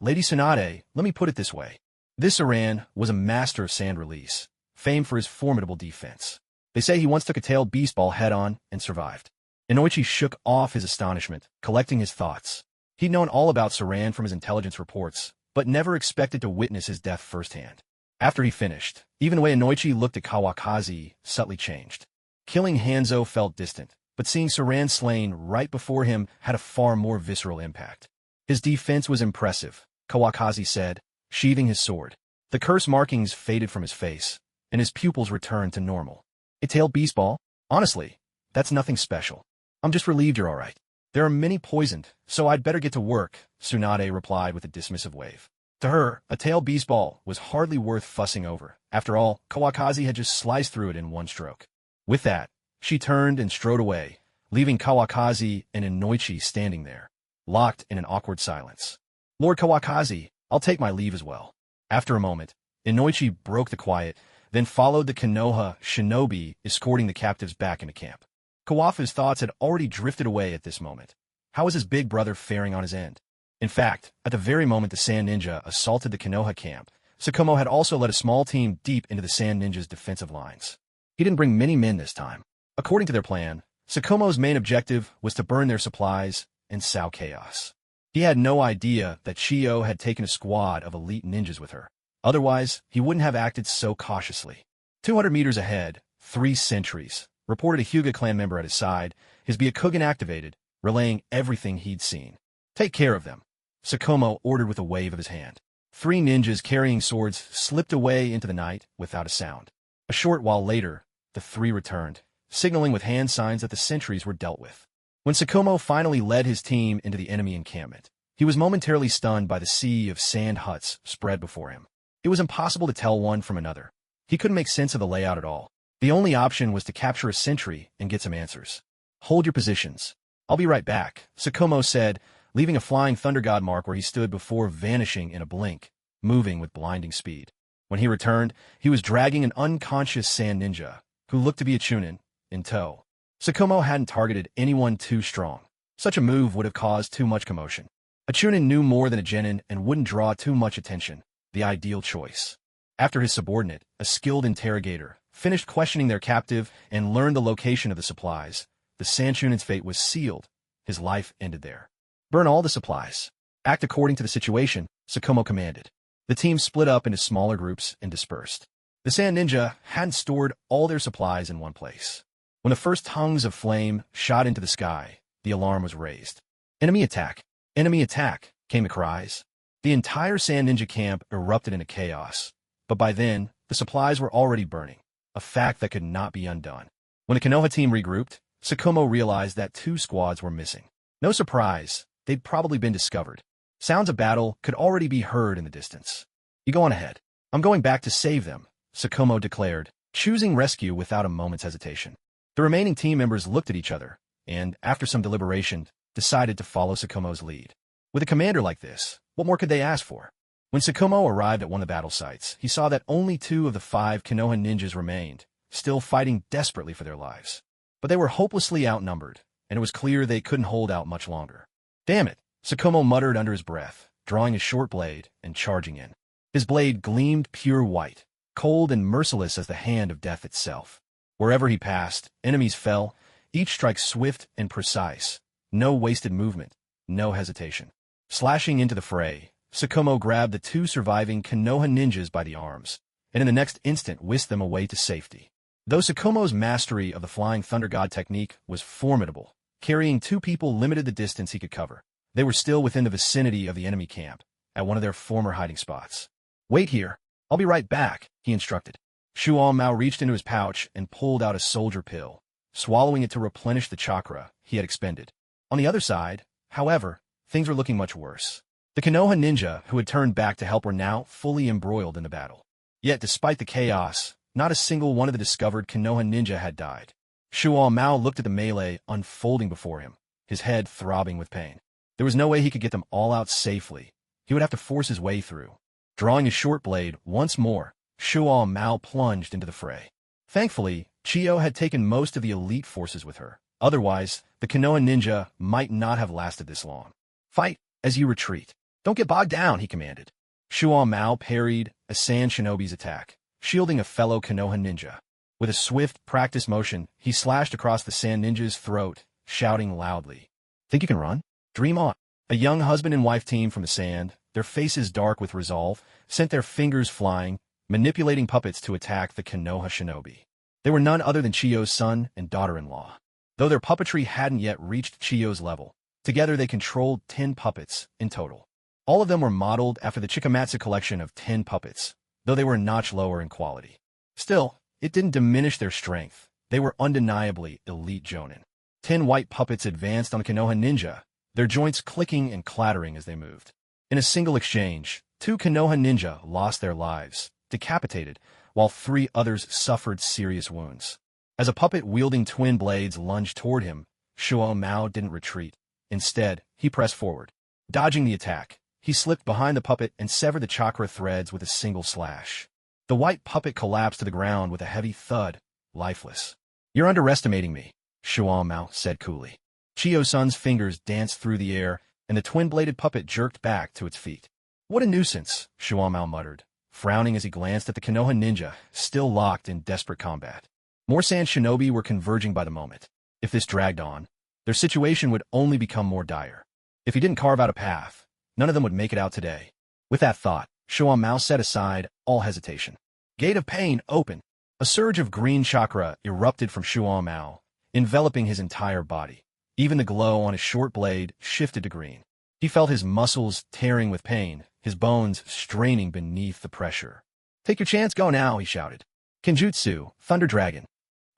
Lady Tsunade, let me put it this way. This Iran was a master of sand release, famed for his formidable defense. They say he once took a tailed beast ball head-on and survived. Inoichi shook off his astonishment, collecting his thoughts. He'd known all about Saran from his intelligence reports, but never expected to witness his death firsthand. After he finished, even the way Inoichi looked at Kawakaki subtly changed. Killing Hanzo felt distant, but seeing Saran slain right before him had a far more visceral impact. His defense was impressive, Kawakaki said, sheathing his sword. The curse markings faded from his face, and his pupils returned to normal. A tailed beast ball? Honestly, that's nothing special. I'm just relieved you're all right. There are many poisoned, so I'd better get to work, Tsunade replied with a dismissive wave. To her, a tailed beast ball was hardly worth fussing over. After all, Kawakaki had just sliced through it in one stroke. With that, she turned and strode away, leaving Kawakaki and Inoichi standing there, locked in an awkward silence. Lord Kawakaki, I'll take my leave as well. After a moment, Inoichi broke the quiet, then followed the Konoha shinobi escorting the captives back into camp. Kawafu's thoughts had already drifted away at this moment. How was his big brother faring on his end? In fact, at the very moment the Sand Ninja assaulted the Konoha camp, Sukumo had also led a small team deep into the Sand Ninja's defensive lines. He didn't bring many men this time. According to their plan, Sukumo's main objective was to burn their supplies and sow chaos. He had no idea that Chiyo had taken a squad of elite ninjas with her. Otherwise, he wouldn't have acted so cautiously. 200 meters ahead, 3 sentries reported a Hyuga clan member at his side, his Byakugan activated, relaying everything he'd seen. Take care of them, Sukumo ordered with a wave of his hand. 3 ninjas carrying swords slipped away into the night without a sound. A short while later, the 3 returned, signaling with hand signs that the sentries were dealt with. When Sukumo finally led his team into the enemy encampment, he was momentarily stunned by the sea of sand huts spread before him. It was impossible to tell one from another. He couldn't make sense of the layout at all. The only option was to capture a sentry and get some answers. Hold your positions. I'll be right back, Sukumo said, leaving a flying thunder god mark where he stood before vanishing in a blink, moving with blinding speed. When he returned, he was dragging an unconscious sand ninja, who looked to be a chunin, in tow. Sukumo hadn't targeted anyone too strong. Such a move would have caused too much commotion. A chunin knew more than a genin and wouldn't draw too much attention. The ideal choice. After his subordinate, a skilled interrogator, finished questioning their captive and learned the location of the supplies, the Sand Chunin's fate was sealed. His life ended there. Burn all the supplies. Act according to the situation, Sukumo commanded. The team split up into smaller groups and dispersed. The Sand Ninja hadn't stored all their supplies in one place. When the first tongues of flame shot into the sky, the alarm was raised. Enemy attack! Enemy attack! Came the cries. The entire Sand Ninja camp erupted into chaos, but by then, the supplies were already burning, a fact that could not be undone. When the Konoha team regrouped, Sukumo realized that 2 squads were missing. No surprise, they'd probably been discovered. Sounds of battle could already be heard in the distance. You go on ahead. I'm going back to save them, Sukumo declared, choosing rescue without a moment's hesitation. The remaining team members looked at each other, and, after some deliberation, decided to follow Sukumo's lead. With a commander like this, what more could they ask for? When Sukumo arrived at one of the battle sites, he saw that only 2 of the 5 Konoha ninjas remained, still fighting desperately for their lives. But they were hopelessly outnumbered, and it was clear they couldn't hold out much longer. Damn it, Sukumo muttered under his breath, drawing his short blade and charging in. His blade gleamed pure white, cold and merciless as the hand of death itself. Wherever he passed, enemies fell, each strike swift and precise. No wasted movement, no hesitation. Slashing into the fray, Sukumo grabbed the 2 surviving Konoha ninjas by the arms, and in the next instant whisked them away to safety. Though Sukumo's mastery of the Flying Thunder God technique was formidable, carrying 2 people limited the distance he could cover. They were still within the vicinity of the enemy camp, at one of their former hiding spots. Wait here. I'll be right back, he instructed. Shuan Mao reached into his pouch and pulled out a soldier pill, swallowing it to replenish the chakra he had expended. On the other side, however, things were looking much worse. The Konoha ninja who had turned back to help were now fully embroiled in the battle. Yet despite the chaos, Not a single one of the discovered Konoha ninja had died. Shuo Mao looked at the melee unfolding before him, his head throbbing with pain. There was no way he could get them all out safely. He would have to force his way through. Drawing his short blade once more, Shuo Mao plunged into the fray. Thankfully, Chiyo had taken most of the elite forces with her. Otherwise, the Konoha ninja might not have lasted this long. Fight as you retreat. Don't get bogged down, he commanded. Shuo Mao parried a Sand Shinobi's attack, shielding a fellow Konoha ninja. With a swift, practiced motion, he slashed across the Sand Ninja's throat, shouting loudly. Think you can run? Dream on. A young husband and wife team from the sand, their faces dark with resolve, sent their fingers flying, manipulating puppets to attack the Konoha shinobi. They were none other than Chiyo's son and daughter-in-law. Though their puppetry hadn't yet reached Chiyo's level, together they controlled 10 puppets in total. All of them were modeled after the Chikamatsu collection of 10 puppets, though they were a notch lower in quality. Still, it didn't diminish their strength. They were undeniably elite jonin. 10 white puppets advanced on the Konoha ninja, their joints clicking and clattering as they moved. In a single exchange, 2 Konoha ninja lost their lives, decapitated, while 3 others suffered serious wounds. As a puppet wielding twin blades lunged toward him, Shuo Mao didn't retreat. Instead, he pressed forward. Dodging the attack, he slipped behind the puppet and severed the chakra threads with a single slash. The white puppet collapsed to the ground with a heavy thud, lifeless. You're underestimating me, Shuo Mao said coolly. Chiyo-san's fingers danced through the air, and the twin-bladed puppet jerked back to its feet. What a nuisance, Shuo Mao muttered, frowning as he glanced at the Konoha ninja, still locked in desperate combat. More Sand Shinobi were converging by the moment. If this dragged on, their situation would only become more dire. If he didn't carve out a path, none of them would make it out today. With that thought, Shuo Mao set aside all hesitation. Gate of Pain open. A surge of green chakra erupted from Shuo Mao, enveloping his entire body. Even the glow on his short blade shifted to green. He felt his muscles tearing with pain, his bones straining beneath the pressure. Take your chance, go now, he shouted. Kenjutsu, Thunder Dragon.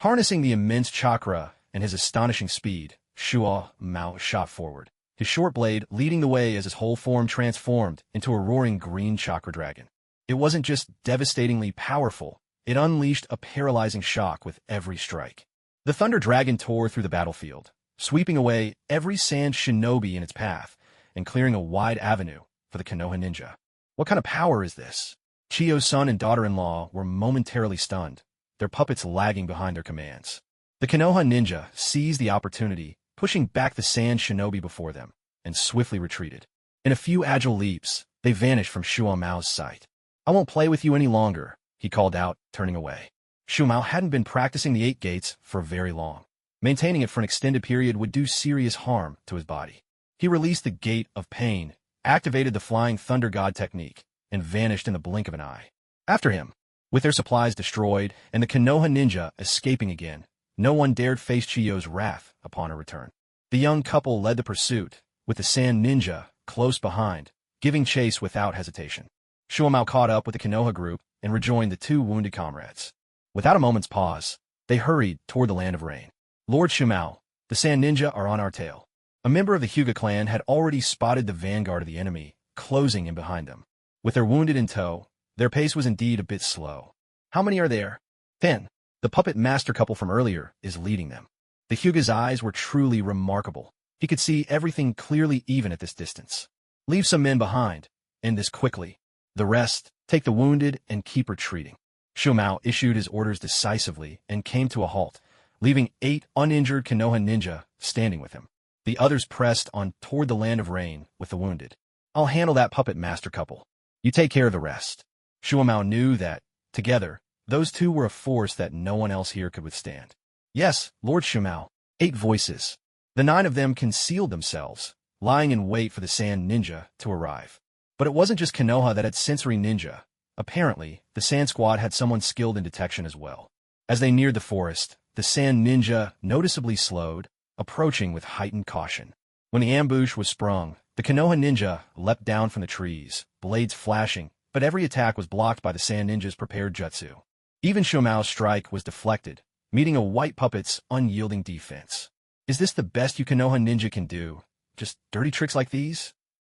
Harnessing the immense chakra and his astonishing speed, Shuo Mao shot forward, his short blade leading the way as his whole form transformed into a roaring green chakra dragon. It wasn't just devastatingly powerful, it unleashed a paralyzing shock with every strike. The Thunder Dragon tore through the battlefield, sweeping away every Sand Shinobi in its path and clearing a wide avenue for the Konoha ninja. What kind of power is this? Chiyo's son and daughter-in-law were momentarily stunned, their puppets lagging behind their commands. The Konoha ninja seized the opportunity, pushing back the Sand Shinobi before them, and swiftly retreated. In a few agile leaps, they vanished from Shuo Mao's sight. I won't play with you any longer, he called out, turning away. Shuo Mao hadn't been practicing the 8 gates for very long. Maintaining it for an extended period would do serious harm to his body. He released the Gate of Pain, activated the Flying Thunder God technique, and vanished in the blink of an eye. After him, with their supplies destroyed and the Konoha ninja escaping again, no one dared face Chiyo's wrath upon her return. The young couple led the pursuit, with the Sand Ninja close behind, giving chase without hesitation. Shuo Mao caught up with the Konoha group and rejoined the 2 wounded comrades. Without a moment's pause, they hurried toward the Land of Rain. Lord Shuo Mao, the Sand Ninja are on our tail. A member of the Hyuga clan had already spotted the vanguard of the enemy, closing in behind them. With their wounded in tow, their pace was indeed a bit slow. How many are there? 10. The puppet master couple from earlier is leading them. The Hyuga's eyes were truly remarkable. He could see everything clearly even at this distance. Leave some men behind. End this quickly. The rest, take the wounded and keep retreating. Shuo Mao issued his orders decisively and came to a halt, leaving 8 uninjured Konoha ninja standing with him. The others pressed on toward the Land of Rain with the wounded. I'll handle that puppet master couple. You take care of the rest. Shuo Mao knew that, together, those 2 were a force that no one else here could withstand. Yes, Lord Shuo Mao. 8 voices. The 9 of them concealed themselves, lying in wait for the Sand Ninja to arrive. But it wasn't just Konoha that had sensory ninja. Apparently, the Sand Squad had someone skilled in detection as well. As they neared the forest, the Sand Ninja noticeably slowed, approaching with heightened caution. When the ambush was sprung, the Konoha ninja leapt down from the trees, blades flashing, but every attack was blocked by the Sand Ninja's prepared jutsu. Even Shuo Mao's strike was deflected, meeting a white puppet's unyielding defense. Is this the best you Konoha ninja can do? Just dirty tricks like these?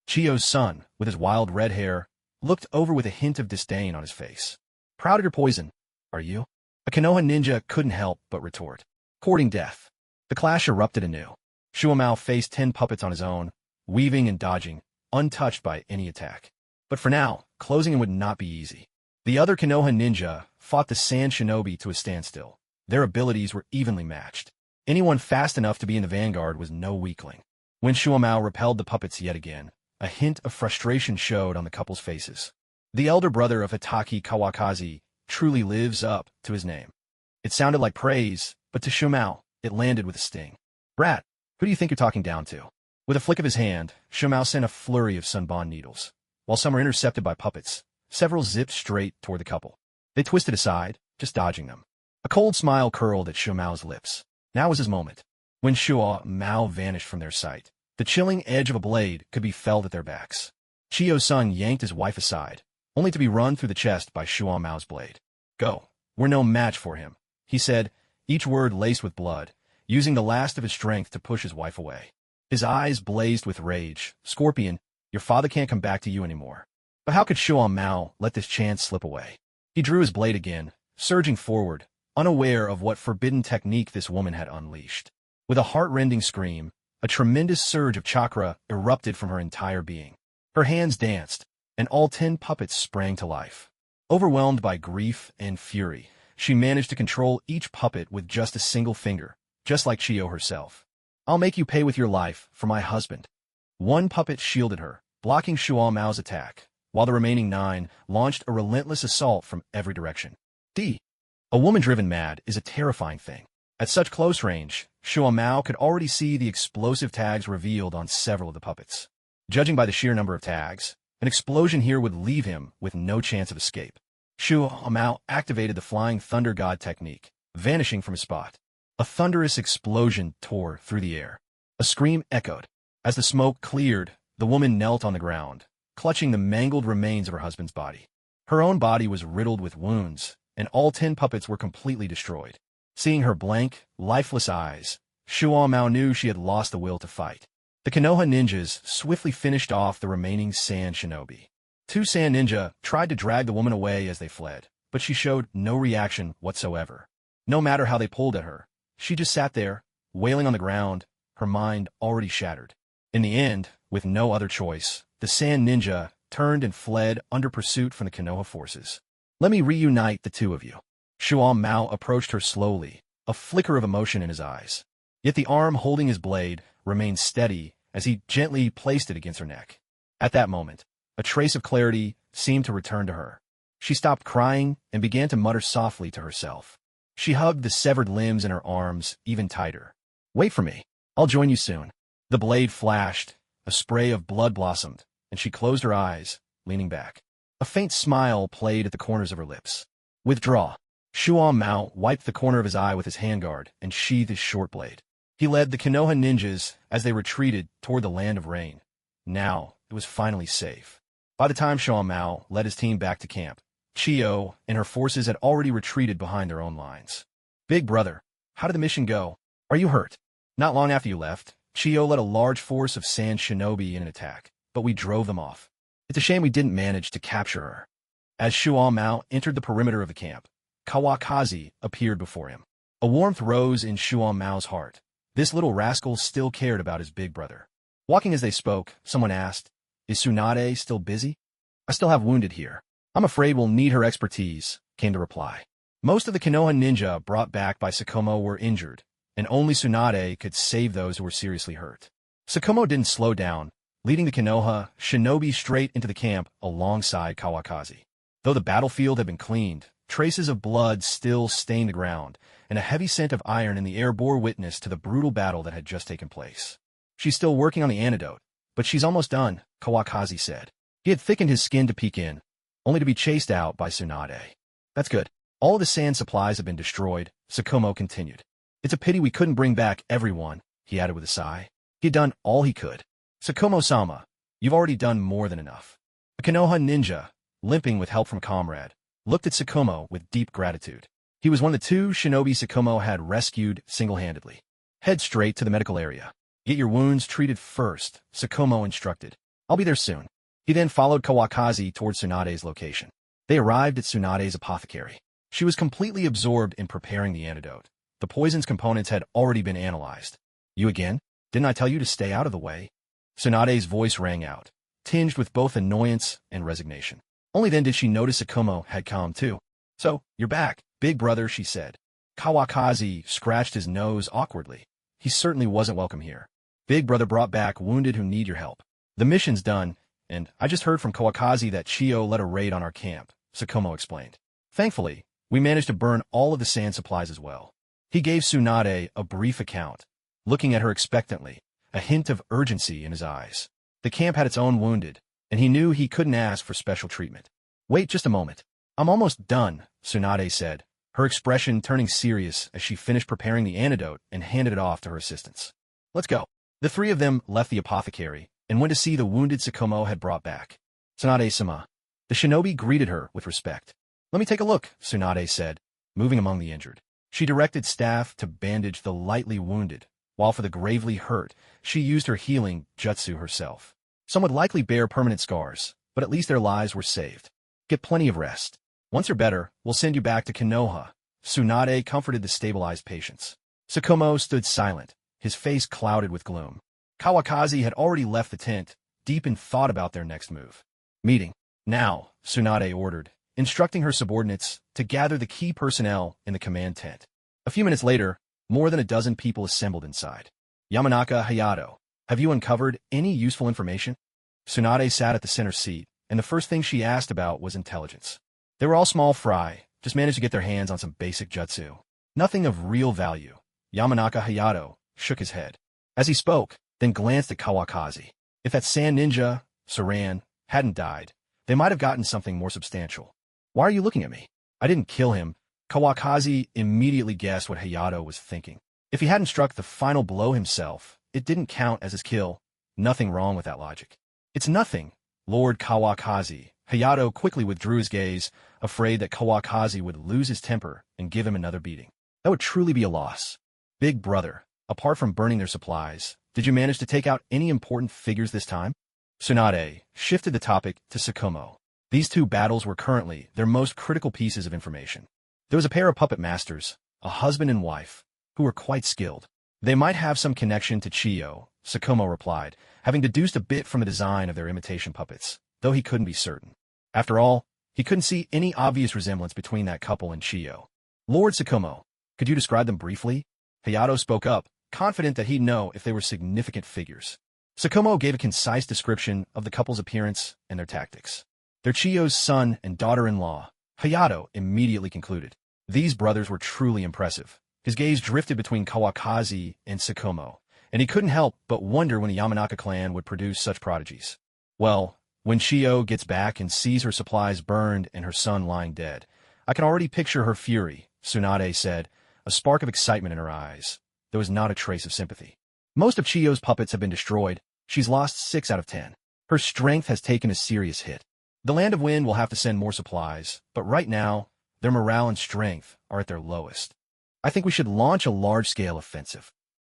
Chiyo's son, with his wild red hair, looked over with a hint of disdain on his face. Proud of your poison. Are you? A Konoha ninja couldn't help but retort. Courting death. The clash erupted anew. Shuamao faced 10 puppets on his own, weaving and dodging, untouched by any attack. But for now, closing in would not be easy. The other Konoha ninja fought the Sand Shinobi to a standstill. Their abilities were evenly matched. Anyone fast enough to be in the vanguard was no weakling. When Shuamao repelled the puppets yet again, a hint of frustration showed on the couple's faces. The elder brother of Hitaki, Kawakaki, truly lives up to his name. It sounded like praise, but to Shuamao, it landed with a sting. Brat, who do you think you're talking down to? With a flick of his hand, Shuamao sent a flurry of sunbon needles. While some were intercepted by puppets, several zipped straight toward the couple. They twisted aside, just dodging them. A cold smile curled at Shuamao's lips. Now was his moment. When Shuamao vanished from their sight, the chilling edge of a blade could be felt at their backs. Chiyo-sun yanked his wife aside, only to be run through the chest by Shuamao's blade. Go. We're no match for him, he said, each word laced with blood, using the last of his strength to push his wife away. His eyes blazed with rage. Scorpion, your father can't come back to you anymore. But how could Shuamao let this chance slip away? He drew his blade again, surging forward, unaware of what forbidden technique this woman had unleashed. With a heart-rending scream, a tremendous surge of chakra erupted from her entire being. Her hands danced, and all 10 puppets sprang to life. Overwhelmed by grief and fury, she managed to control each puppet with just a single finger, just like Chiyo herself. I'll make you pay with your life for my husband. One puppet shielded her, blocking Shuamao's attack, while the remaining 9 launched a relentless assault from every direction. A woman driven mad is a terrifying thing. At such close range, Shuamao could already see the explosive tags revealed on several of the puppets. Judging by the sheer number of tags, an explosion here would leave him with no chance of escape. Shuamao activated the Flying Thunder God technique, vanishing from his spot. A thunderous explosion tore through the air. A scream echoed. As the smoke cleared, the woman knelt on the ground, clutching the mangled remains of her husband's body. Her own body was riddled with wounds, and all 10 puppets were completely destroyed. Seeing her blank, lifeless eyes, Shuamao knew she had lost the will to fight. The Konoha ninjas swiftly finished off the remaining Sand Shinobi. 2 Sand Ninja tried to drag the woman away as they fled, but she showed no reaction whatsoever. No matter how they pulled at her, she just sat there, wailing on the ground, her mind already shattered. In the end, with no other choice, the Sand Ninja turned and fled under pursuit from the Konoha forces. Let me reunite the 2 of you. Shuamao approached her slowly, a flicker of emotion in his eyes. Yet the arm holding his blade remained steady as he gently placed it against her neck. At that moment, a trace of clarity seemed to return to her. She stopped crying and began to mutter softly to herself. She hugged the severed limbs in her arms even tighter. Wait for me. I'll join you soon. The blade flashed, a spray of blood blossomed, and she closed her eyes, leaning back. A faint smile played at the corners of her lips. Withdraw. Shuamao wiped the corner of his eye with his handguard and sheathed his short blade. He led the Konoha ninjas as they retreated toward the land of rain. Now, it was finally safe. By the time Shuamao led his team back to camp, Chiyo and her forces had already retreated behind their own lines. Big brother, how did the mission go? Are you hurt? Not long after you left, Chiyo led a large force of Sand Shinobi in an attack, but we drove them off. It's a shame we didn't manage to capture her. As Shuamao entered the perimeter of the camp, Kawakaki appeared before him. A warmth rose in Shuamao's heart. This little rascal still cared about his big brother. Walking as they spoke, someone asked, Is Tsunade still busy? I still have wounded here. I'm afraid we'll need her expertise, came the reply. Most of the Konoha ninja brought back by Sukumo were injured, and only Tsunade could save those who were seriously hurt. Sukumo didn't slow down, leading the Konoha shinobi straight into the camp alongside Kawakaki. Though the battlefield had been cleaned, traces of blood still stained the ground, and a heavy scent of iron in the air bore witness to the brutal battle that had just taken place. She's still working on the antidote, but she's almost done, Kawakaki said. He had thickened his skin to peek in, only to be chased out by Tsunade. That's good. All of the sand supplies have been destroyed, Sukumo continued. It's a pity we couldn't bring back everyone, he added with a sigh. He had done all he could. Sukumo-sama, you've already done more than enough. The Konoha ninja, limping with help from a comrade, looked at Sukumo with deep gratitude. He was one of the 2 shinobi Sukumo had rescued single-handedly. Head straight to the medical area. Get your wounds treated first, Sukumo instructed. I'll be there soon. He then followed Kawakaki toward Tsunade's location. They arrived at Tsunade's apothecary. She was completely absorbed in preparing the antidote. The poison's components had already been analyzed. You again? Didn't I tell you to stay out of the way? Tsunade's voice rang out, tinged with both annoyance and resignation. Only then did she notice Sukumo had come too. So, you're back, big brother, she said. Kawakaki scratched his nose awkwardly. He certainly wasn't welcome here. Big brother brought back wounded who need your help. The mission's done, and I just heard from Kawakaki that Chiyo led a raid on our camp, Sukumo explained. Thankfully, we managed to burn all of the sand supplies as well. He gave Tsunade a brief account, looking at her expectantly, a hint of urgency in his eyes. The camp had its own wounded, and he knew he couldn't ask for special treatment. Wait just a moment. I'm almost done, Tsunade said, her expression turning serious as she finished preparing the antidote and handed it off to her assistants. Let's go. The three of them left the apothecary and went to see the wounded Sukumo had brought back. Tsunade-sama. The shinobi greeted her with respect. Let me take a look, Tsunade said, moving among the injured. She directed staff to bandage the lightly wounded, while for the gravely hurt, she used her healing jutsu herself. Some would likely bear permanent scars, but at least their lives were saved. Get plenty of rest. Once you're better, we'll send you back to Konoha. Tsunade comforted the stabilized patients. Sukumo stood silent, his face clouded with gloom. Kawakaki had already left the tent, deep in thought about their next move. Meeting. Now, Tsunade ordered, instructing her subordinates to gather the key personnel in the command tent. A few minutes later, more than a dozen people assembled inside. Yamanaka Hayato, have you uncovered any useful information? Tsunade sat at the center seat, and the first thing she asked about was intelligence. They were all small fry, just managed to get their hands on some basic jutsu. Nothing of real value. Yamanaka Hayato shook his head. As he spoke, then glanced at Kawakaki. If that sand ninja, Saran, hadn't died, they might have gotten something more substantial. Why are you looking at me? I didn't kill him. Kawakaki immediately guessed what Hayato was thinking. If he hadn't struck the final blow himself, it didn't count as his kill. Nothing wrong with that logic. It's nothing, Lord Kawakaki. Hayato quickly withdrew his gaze, afraid that Kawakaki would lose his temper and give him another beating. That would truly be a loss. Big brother, apart from burning their supplies, did you manage to take out any important figures this time? Tsunade shifted the topic to Sukumo. These two battles were currently their most critical pieces of information. There was a pair of puppet masters, a husband and wife, who were quite skilled. They might have some connection to Chiyo, Sukumo replied, having deduced a bit from the design of their imitation puppets, though he couldn't be certain. After all, he couldn't see any obvious resemblance between that couple and Chiyo. Lord Sukumo, could you describe them briefly? Hayato spoke up, confident that he'd know if they were significant figures. Sukumo gave a concise description of the couple's appearance and their tactics. They're Chiyo's son and daughter-in-law, Hayato immediately concluded. These brothers were truly impressive. His gaze drifted between Kawakaki and Sukumo, and he couldn't help but wonder when the Yamanaka clan would produce such prodigies. Well, when Chiyo gets back and sees her supplies burned and her son lying dead, I can already picture her fury, Tsunade said, a spark of excitement in her eyes. There was not a trace of sympathy. Most of Chiyo's puppets have been destroyed. She's lost 6 out of 10. Her strength has taken a serious hit. The Land of Wind will have to send more supplies, but right now, their morale and strength are at their lowest. I think we should launch a large-scale offensive.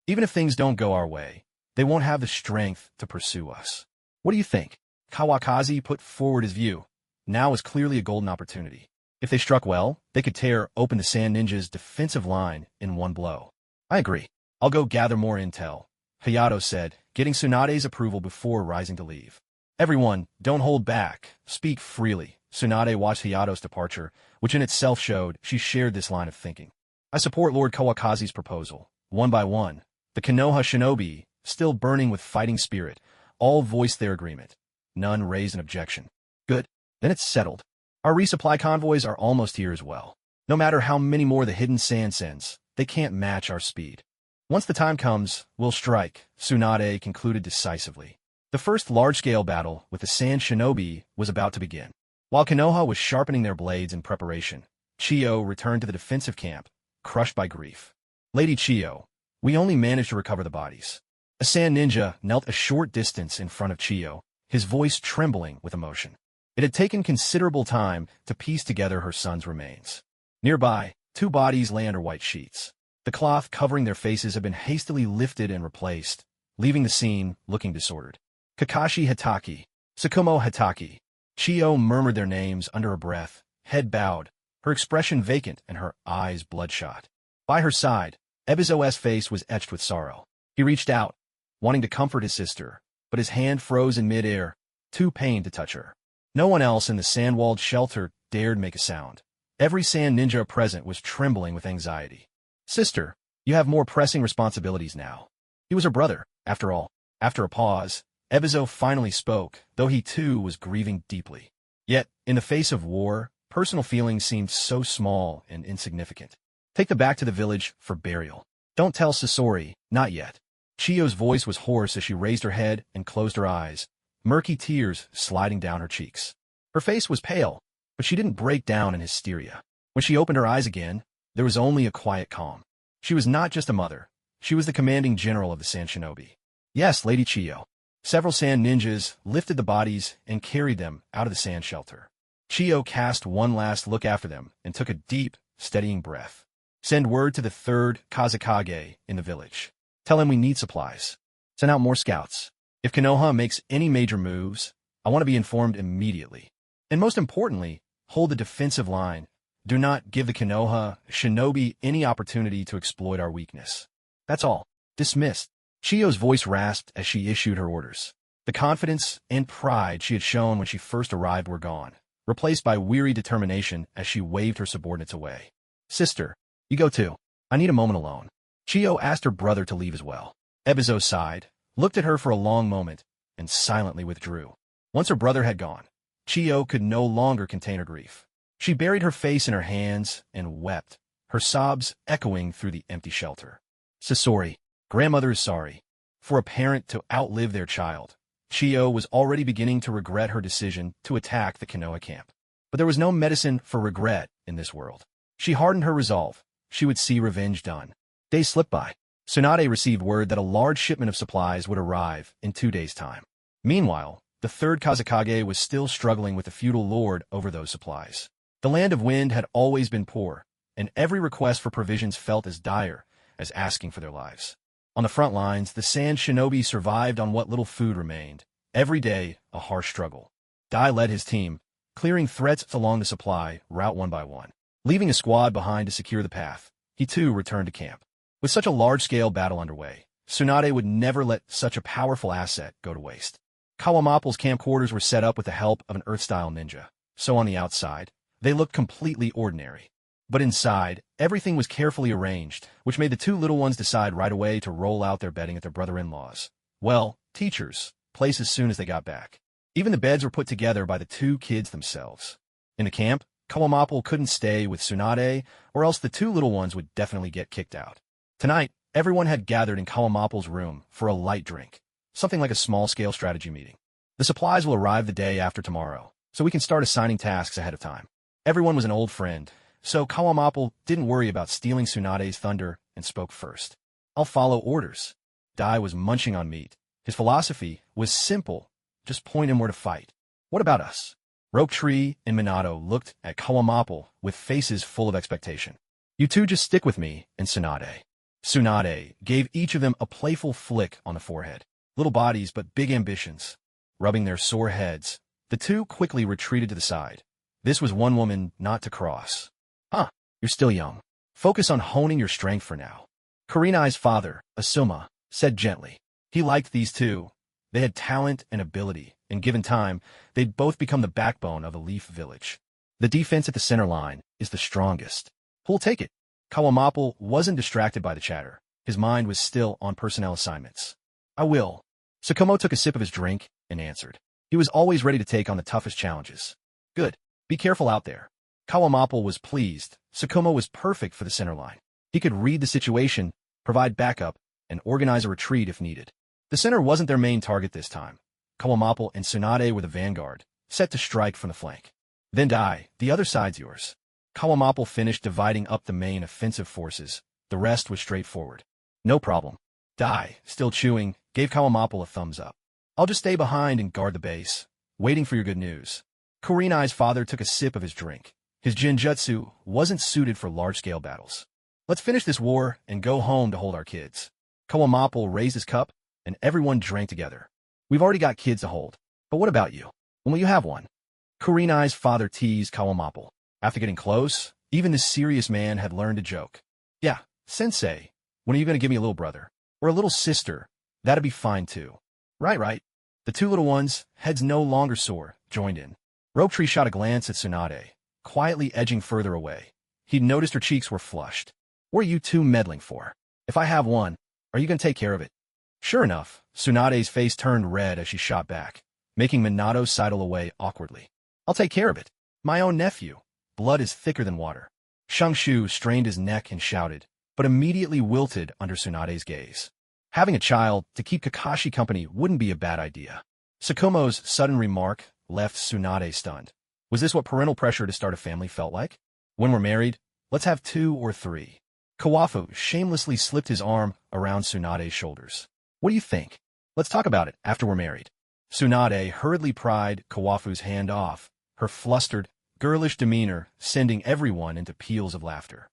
Even if things don't go our way, they won't have the strength to pursue us. What do you think? Kawakaki put forward his view. Now was clearly a golden opportunity. If they struck well, they could tear open the Sand Ninja's defensive line in one blow. I agree. I'll go gather more intel, Hayato said, getting Tsunade's approval before rising to leave. Everyone, don't hold back. Speak freely. Tsunade watched Hayato's departure, which in itself showed she shared this line of thinking. I support Lord Kawakaki's proposal. One by one, the Konoha shinobi, still burning with fighting spirit, all voiced their agreement. None raised an objection. Good. Then it's settled. Our resupply convoys are almost here as well. No matter how many more the hidden sand sends, they can't match our speed. Once the time comes, we'll strike, Tsunade concluded decisively. The first large-scale battle with the Sand Shinobi was about to begin. While Konoha was sharpening their blades in preparation, Chiyo returned to the defensive camp, crushed by grief. Lady Chiyo, we only managed to recover the bodies. A Sand Ninja knelt a short distance in front of Chiyo, his voice trembling with emotion. It had taken considerable time to piece together her son's remains. Nearby, 2 bodies lay under white sheets. The cloth covering their faces had been hastily lifted and replaced, leaving the scene looking disordered. Kakashi Hitaki, Sukumo Hitaki. Chiyo murmured their names under her breath, head bowed, her expression vacant and her eyes bloodshot. By her side, Ebizo's face was etched with sorrow. He reached out, wanting to comfort his sister, but his hand froze in mid-air, too pained to touch her. No one else in the sand-walled shelter dared make a sound. Every sand ninja present was trembling with anxiety. Sister, you have more pressing responsibilities now. He was her brother, after all. After a pause, Ebizo finally spoke, though he too was grieving deeply. Yet, in the face of war, personal feelings seemed so small and insignificant. Take them back to the village for burial. Don't tell Sasori, not yet. Chiyo's voice was hoarse as she raised her head and closed her eyes, murky tears sliding down her cheeks. Her face was pale, but she didn't break down in hysteria. When she opened her eyes again, there was only a quiet calm. She was not just a mother. She was the commanding general of the Sand Shinobi. Yes, Lady Chiyo. Several sand ninjas lifted the bodies and carried them out of the sand shelter. Chiyo cast one last look after them and took a deep, steadying breath. Send word to the third Kawakaki in the village. Tell him we need supplies. Send out more scouts. If Konoha makes any major moves, I want to be informed immediately. And most importantly, hold the defensive line. Do not give the Konoha shinobi any opportunity to exploit our weakness. That's all. Dismissed. Chiyo's voice rasped as she issued her orders. The confidence and pride she had shown when she first arrived were gone, replaced by weary determination as she waved her subordinates away. Sister, you go too. I need a moment alone. Chiyo asked her brother to leave as well. Ebizo sighed, looked at her for a long moment, and silently withdrew. Once her brother had gone, Chiyo could no longer contain her grief. She buried her face in her hands and wept, her sobs echoing through the empty shelter. Sasori, grandmother is sorry. For a parent to outlive their child, Chiyo was already beginning to regret her decision to attack the Konoha camp. But there was no medicine for regret in this world. She hardened her resolve. She would see revenge done. Days slipped by. Tsunade received word that a large shipment of supplies would arrive in 2 days' time. Meanwhile, the third Kawakaki was still struggling with the feudal lord over those supplies. The land of wind had always been poor, and every request for provisions felt as dire as asking for their lives. On the front lines, the sand shinobi survived on what little food remained. Every day, a harsh struggle. Dai led his team, clearing threats along the supply route one by one. Leaving a squad behind to secure the path, he too returned to camp. With such a large-scale battle underway, Tsunade would never let such a powerful asset go to waste. Kawamappo's camp quarters were set up with the help of an Earth-style ninja, so on the outside, they looked completely ordinary. But inside, everything was carefully arranged, which made the two little ones decide right away to roll out their bedding at their brother-in-law's. Well, teachers' place as soon as they got back. Even the beds were put together by the two kids themselves. In the camp, Kawamappo couldn't stay with Tsunade, or else the two little ones would definitely get kicked out. Tonight, everyone had gathered in Kawamappo's room for a light drink, something like a small-scale strategy meeting. The supplies will arrive the day after tomorrow, so we can start assigning tasks ahead of time. Everyone was an old friend, so Kawamappo didn't worry about stealing Tsunade's thunder and spoke first. I'll follow orders. Dai was munching on meat. His philosophy was simple, just point him where to fight. What about us? Rope Tree and Minato looked at Kawamappo with faces full of expectation. You two just stick with me and Tsunade. Tsunade gave each of them a playful flick on the forehead. Little bodies but big ambitions. Rubbing their sore heads, the two quickly retreated to the side. This was one woman not to cross. You're still young. Focus on honing your strength for now. Kurenai's father, Asuma, said gently. He liked these two. They had talent and ability, and given time, they'd both become the backbone of a Leaf village. The defense at the center line is the strongest. Who'll take it? Kawamappo wasn't distracted by the chatter. His mind was still on personnel assignments. I will. Sukumo took a sip of his drink and answered. He was always ready to take on the toughest challenges. Good. Be careful out there. Kawamappo was pleased. Sukumo was perfect for the center line. He could read the situation, provide backup, and organize a retreat if needed. The center wasn't their main target this time. Kawamappo and Tsunade were the vanguard, set to strike from the flank. Then Dai, the other side's yours. Kawamappo finished dividing up the main offensive forces. The rest was straightforward. No problem. Dai, still chewing, gave Kawamappo a thumbs up. I'll just stay behind and guard the base, waiting for your good news. Kurenai's father took a sip of his drink. His genjutsu wasn't suited for large-scale battles. Let's finish this war and go home to hold our kids. Kawamappo raised his cup, and everyone drank together. We've already got kids to hold, but what about you? When will you have one? Kurenai's father teased Kawamappo. After getting close, Even this serious man had learned to joke. Yeah, sensei, when are you going to give me a little brother? Or a little sister? That'd be fine too. Right. The two little ones, heads no longer sore, joined in. Rope Tree shot a glance at Tsunade, quietly edging further away. He'd noticed her cheeks were flushed. What are you two meddling for? If I have one, are you going to take care of it? Sure enough, Tsunade's face turned red as she shot back, making Minato sidle away awkwardly. I'll take care of it. My own nephew. Blood is thicker than water. Shangshu strained his neck and shouted, but immediately wilted under Tsunade's gaze. Having a child to keep Kakashi company wouldn't be a bad idea. Sukumo's sudden remark left Tsunade stunned. Was this what parental pressure to start a family felt like? When we're married, let's have 2 or 3. Kawafu shamelessly slipped his arm around Tsunade's shoulders. What do you think? Let's talk about it after we're married. Tsunade hurriedly pried Kawafu's hand off, her flustered, girlish demeanor sending everyone into peals of laughter.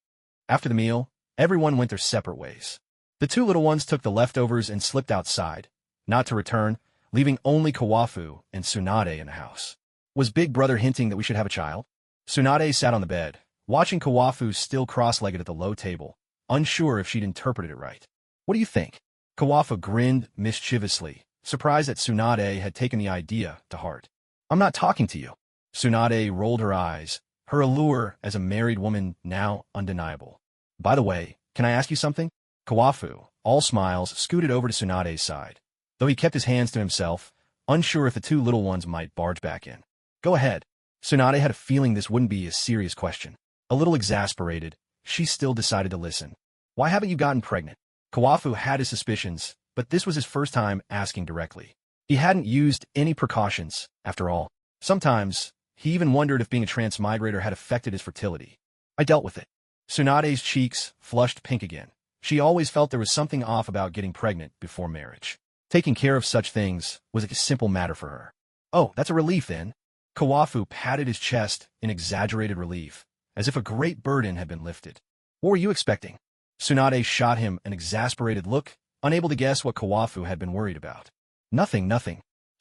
After the meal, everyone went their separate ways. The two little ones took the leftovers and slipped outside, not to return, leaving only Kawafu and Tsunade in the house. Was Big Brother hinting that we should have a child? Tsunade sat on the bed, watching Kawafu still cross-legged at the low table, unsure if she'd interpreted it right. What do you think? Kawafu grinned mischievously, surprised that Tsunade had taken the idea to heart. I'm not talking to you. Tsunade rolled her eyes, her allure as a married woman now undeniable. By the way, can I ask you something? Kawafu, all smiles, scooted over to Tsunade's side, though he kept his hands to himself, unsure if the two little ones might barge back in. Go ahead. Tsunade had a feeling this wouldn't be a serious question. A little exasperated, she still decided to listen. Why haven't you gotten pregnant? Kawafu had his suspicions, but this was his first time asking directly. He hadn't used any precautions, after all. Sometimes, he even wondered if being a transmigrator had affected his fertility. I dealt with it. Tsunade's cheeks flushed pink again. She always felt there was something off about getting pregnant before marriage. Taking care of such things was a simple matter for her. Oh, that's a relief then. Kawafu patted his chest in exaggerated relief, as if a great burden had been lifted. What were you expecting? Tsunade shot him an exasperated look, unable to guess what Kawafu had been worried about. Nothing.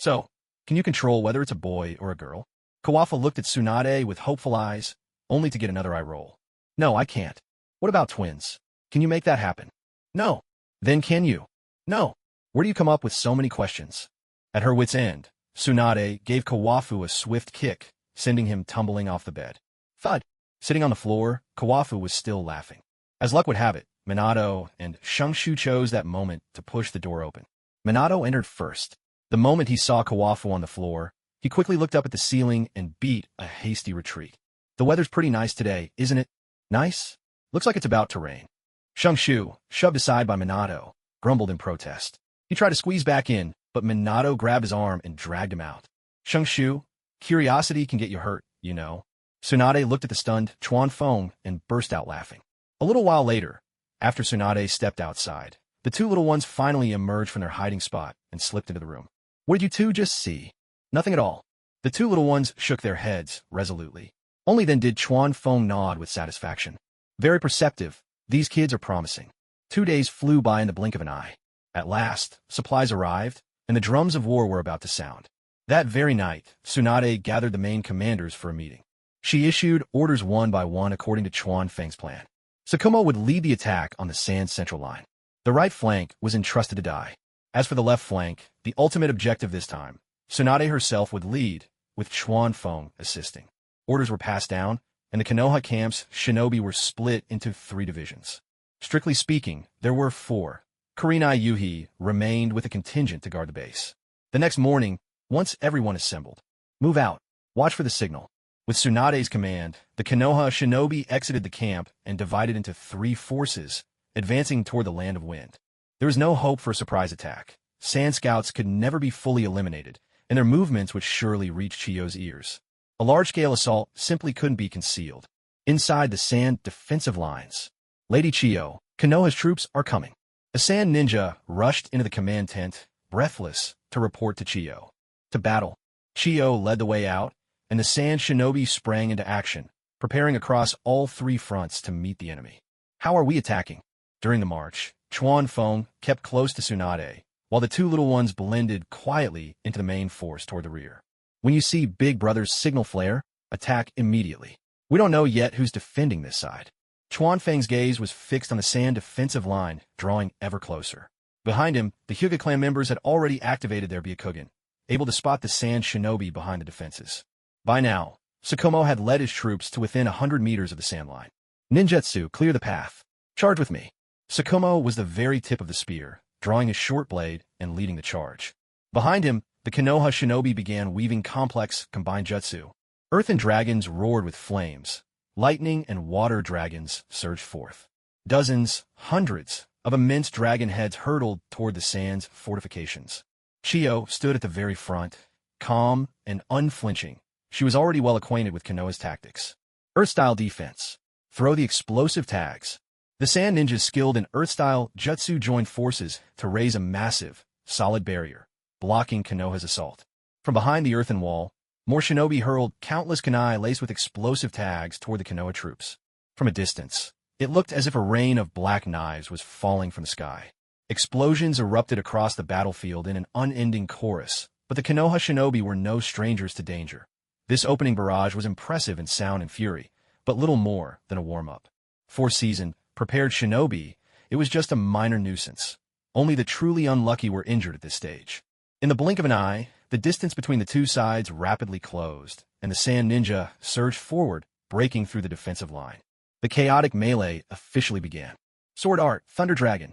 So, can you control whether it's a boy or a girl? Kawafu looked at Tsunade with hopeful eyes, only to get another eye roll. No, I can't. What about twins? Can you make that happen? No. Then can you? No. Where do you come up with so many questions? At her wit's end, Tsunade gave Kawafu a swift kick, sending him tumbling off the bed. Thud. Sitting on the floor, Kawafu was still laughing. As luck would have it, Minato and Shangshu chose that moment to push the door open. Minato entered first. The moment he saw Kawafu on the floor, he quickly looked up at the ceiling and beat a hasty retreat. The weather's pretty nice today, isn't it? Nice? Looks like it's about to rain. Shangshu, shoved aside by Minato, grumbled in protest. He tried to squeeze back in, but Minato grabbed his arm and dragged him out. Shangshu, curiosity can get you hurt, you know. Tsunade looked at the stunned Chuan Feng and burst out laughing. A little while later, after Tsunade stepped outside, the two little ones finally emerged from their hiding spot and slipped into the room. What did you two just see? Nothing at all. The two little ones shook their heads resolutely. Only then did Chuan Feng nod with satisfaction. Very perceptive. These kids are promising. 2 days flew by in the blink of an eye. At last, supplies arrived, and the drums of war were about to sound. That very night, Tsunade gathered the main commanders for a meeting. She issued orders one by one according to Chuan Feng's plan. Sukumo would lead the attack on the Sand Central Line. The right flank was entrusted to Dai. As for the left flank, the ultimate objective this time, Tsunade herself would lead, with Chuan Feng assisting. Orders were passed down, and the Konoha camp's shinobi were split into 3 divisions. Strictly speaking, there were 4. Kurenai Yuhi remained with a contingent to guard the base. The next morning, once everyone assembled, move out, watch for the signal. With Tsunade's command, the Konoha shinobi exited the camp and divided into 3 forces, advancing toward the Land of Wind. There was no hope for a surprise attack. Sand scouts could never be fully eliminated, and their movements would surely reach Chiyo's ears. A large-scale assault simply couldn't be concealed. Inside the sand defensive lines, Lady Chiyo, Konoha's troops are coming. A sand ninja rushed into the command tent, breathless, to report to Chiyo. To battle. Chiyo led the way out, and the sand shinobi sprang into action, preparing across all 3 fronts to meet the enemy. How are we attacking? During the march, Chuan Feng kept close to Tsunade, while the two little ones blended quietly into the main force toward the rear. When you see Big Brother's signal flare, attack immediately. We don't know yet who's defending this side. Chuanfeng's gaze was fixed on the Sand defensive line, drawing ever closer. Behind him, the Hyuga clan members had already activated their Byakugan, able to spot the Sand shinobi behind the defenses. By now, Sukumo had led his troops to within 100 meters of the Sand line. Ninjutsu, clear the path. Charge with me. Sukumo was the very tip of the spear, drawing his short blade and leading the charge. Behind him, the Konoha shinobi began weaving complex, combined jutsu. Earthen dragons roared with flames. Lightning and water dragons surged forth. Dozens, hundreds, of immense dragon heads hurtled toward the Sand's fortifications. Chiyo stood at the very front, calm and unflinching. She was already well acquainted with Konoha's tactics. Earth-style defense. Throw the explosive tags. The Sand ninjas skilled in Earth-style jutsu joined forces to raise a massive, solid barrier, blocking Konoha's assault. From behind the earthen wall, more shinobi hurled countless kunai laced with explosive tags toward the Konoha troops. From a distance, it looked as if a rain of black knives was falling from the sky. Explosions erupted across the battlefield in an unending chorus, but the Konoha shinobi were no strangers to danger. This opening barrage was impressive in sound and fury, but little more than a warm-up. For seasoned, prepared shinobi, it was just a minor nuisance. Only the truly unlucky were injured at this stage. In the blink of an eye, the distance between the two sides rapidly closed, and the Sand ninja surged forward, breaking through the defensive line. The chaotic melee officially began. Sword Art, Thunder Dragon.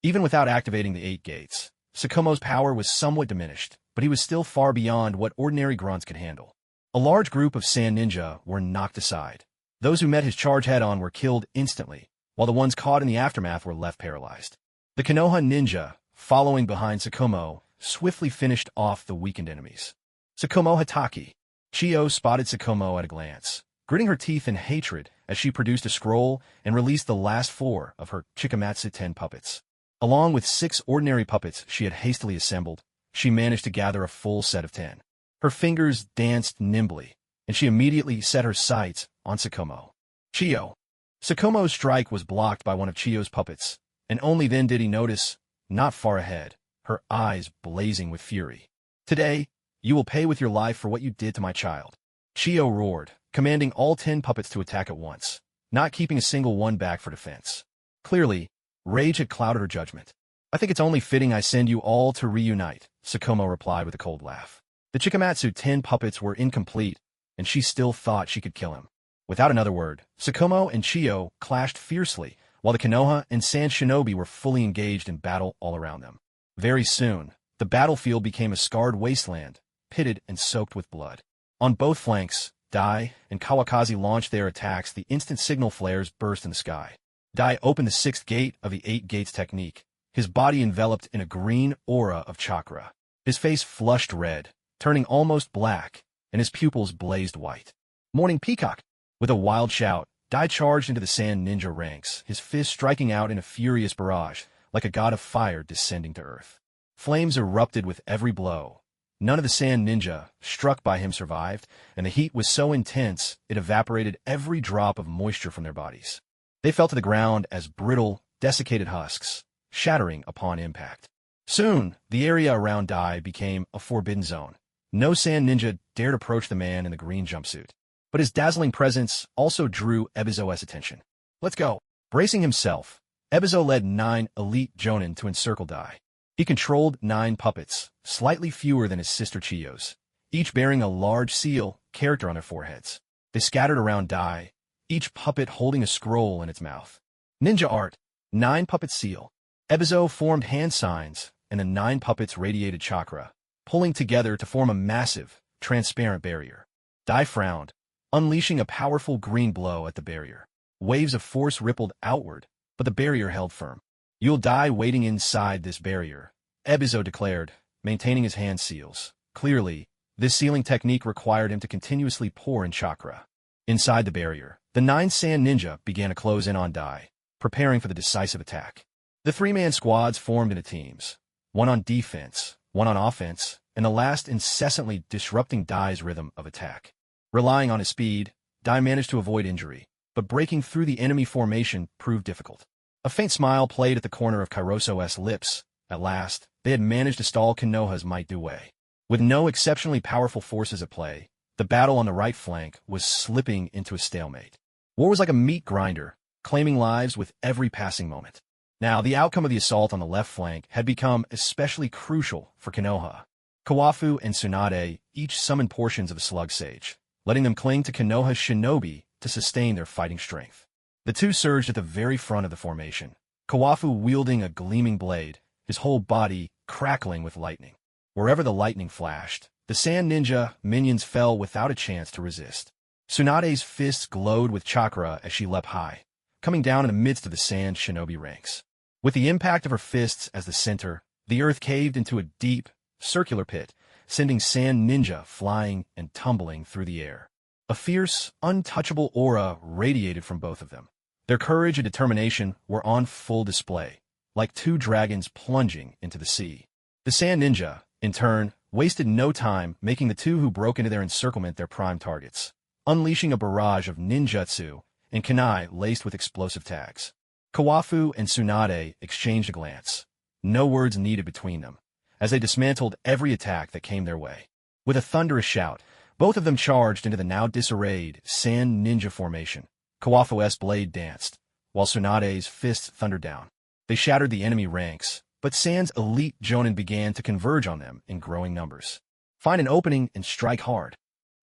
Even without activating the 8 gates, Sukumo's power was somewhat diminished, but he was still far beyond what ordinary grunts could handle. A large group of Sand ninja were knocked aside. Those who met his charge head-on were killed instantly, while the ones caught in the aftermath were left paralyzed. The Konoha ninja, following behind Sukumo, swiftly finished off the weakened enemies. Sukumo Hitaki. Chiyo spotted Sukumo at a glance, gritting her teeth in hatred as she produced a scroll and released the last 4 of her Chikamatsu 10 puppets. Along with 6 ordinary puppets she had hastily assembled, she managed to gather a full set of 10. Her fingers danced nimbly, and she immediately set her sights on Sukumo. Chiyo. Sukumo's strike was blocked by one of Chiyo's puppets, and only then did he notice, not far ahead, her eyes blazing with fury. Today, you will pay with your life for what you did to my child. Chiyo roared, commanding all 10 puppets to attack at once, not keeping a single one back for defense. Clearly, rage had clouded her judgment. I think it's only fitting I send you all to reunite, Sukumo replied with a cold laugh. The Chikamatsu 10 puppets were incomplete, and she still thought she could kill him. Without another word, Sukumo and Chiyo clashed fiercely, while the Konoha and Sand shinobi were fully engaged in battle all around them. Very soon, the battlefield became a scarred wasteland, pitted and soaked with blood. On both flanks, Dai and Kawakaki launched their attacks. The instant signal flares burst in the sky. Dai opened the 6th gate of the 8 gates technique, his body enveloped in a green aura of chakra. His face flushed red, turning almost black, and his pupils blazed white. Morning Peacock! With a wild shout, Dai charged into the Sand ninja ranks, his fist striking out in a furious barrage, like a god of fire descending to earth. Flames erupted with every blow. None of the Sand ninja struck by him survived, and the heat was so intense it evaporated every drop of moisture from their bodies. They fell to the ground as brittle, desiccated husks, shattering upon impact. Soon, the area around Dai became a forbidden zone. No Sand ninja dared approach the man in the green jumpsuit. But his dazzling presence also drew Ebizo's attention. Let's go. Bracing himself, Ebizo led 9 elite jonin to encircle Dai. He controlled 9 puppets, slightly fewer than his sister Chiyo's, each bearing a large seal character on their foreheads. They scattered around Dai, each puppet holding a scroll in its mouth. Ninja art, 9 puppet seal. Ebizo formed hand signs, and the 9 puppets radiated chakra, pulling together to form a massive, transparent barrier. Dai frowned, unleashing a powerful green blow at the barrier. Waves of force rippled outward, but the barrier held firm. You'll die waiting inside this barrier, Ebizo declared, maintaining his hand seals. Clearly, this sealing technique required him to continuously pour in chakra. Inside the barrier, the 9 Sand ninja began to close in on Dai, preparing for the decisive attack. The 3-man squads formed into teams, one on defense, one on offense, and the last incessantly disrupting Dai's rhythm of attack. Relying on his speed, Dai managed to avoid injury, but breaking through the enemy formation proved difficult. A faint smile played at the corner of Kairoso's lips. At last, they had managed to stall Konoha's might do way. With no exceptionally powerful forces at play, The battle on the right flank was slipping into a stalemate. War was like a meat grinder, claiming lives with every passing moment. Now, the outcome of the assault on the left flank had become especially crucial for Konoha. Kawafu and Tsunade each summoned portions of a slug sage, letting them cling to Konoha's shinobi to sustain their fighting strength. The two surged at the very front of the formation, Kawafu wielding a gleaming blade, his whole body crackling with lightning. Wherever the lightning flashed, the sand ninja minions fell without a chance to resist. Tsunade's fists glowed with chakra as she leapt high, coming down in the midst of the sand shinobi ranks. With the impact of her fists as the center, the earth caved into a deep, circular pit, sending sand ninja flying and tumbling through the air. A fierce, untouchable aura radiated from both of them. Their courage and determination were on full display, like two dragons plunging into the sea. The sand ninja, in turn, wasted no time making the two who broke into their encirclement their prime targets, unleashing a barrage of ninjutsu and kunai laced with explosive tags. Kawafu and Tsunade exchanged a glance, no words needed between them, as they dismantled every attack that came their way. With a thunderous shout, both of them charged into the now disarrayed sand ninja formation. Kawafu's blade danced, while Tsunade's fists thundered down. They shattered the enemy ranks, but Sand's elite jonin began to converge on them in growing numbers. Find an opening and strike hard.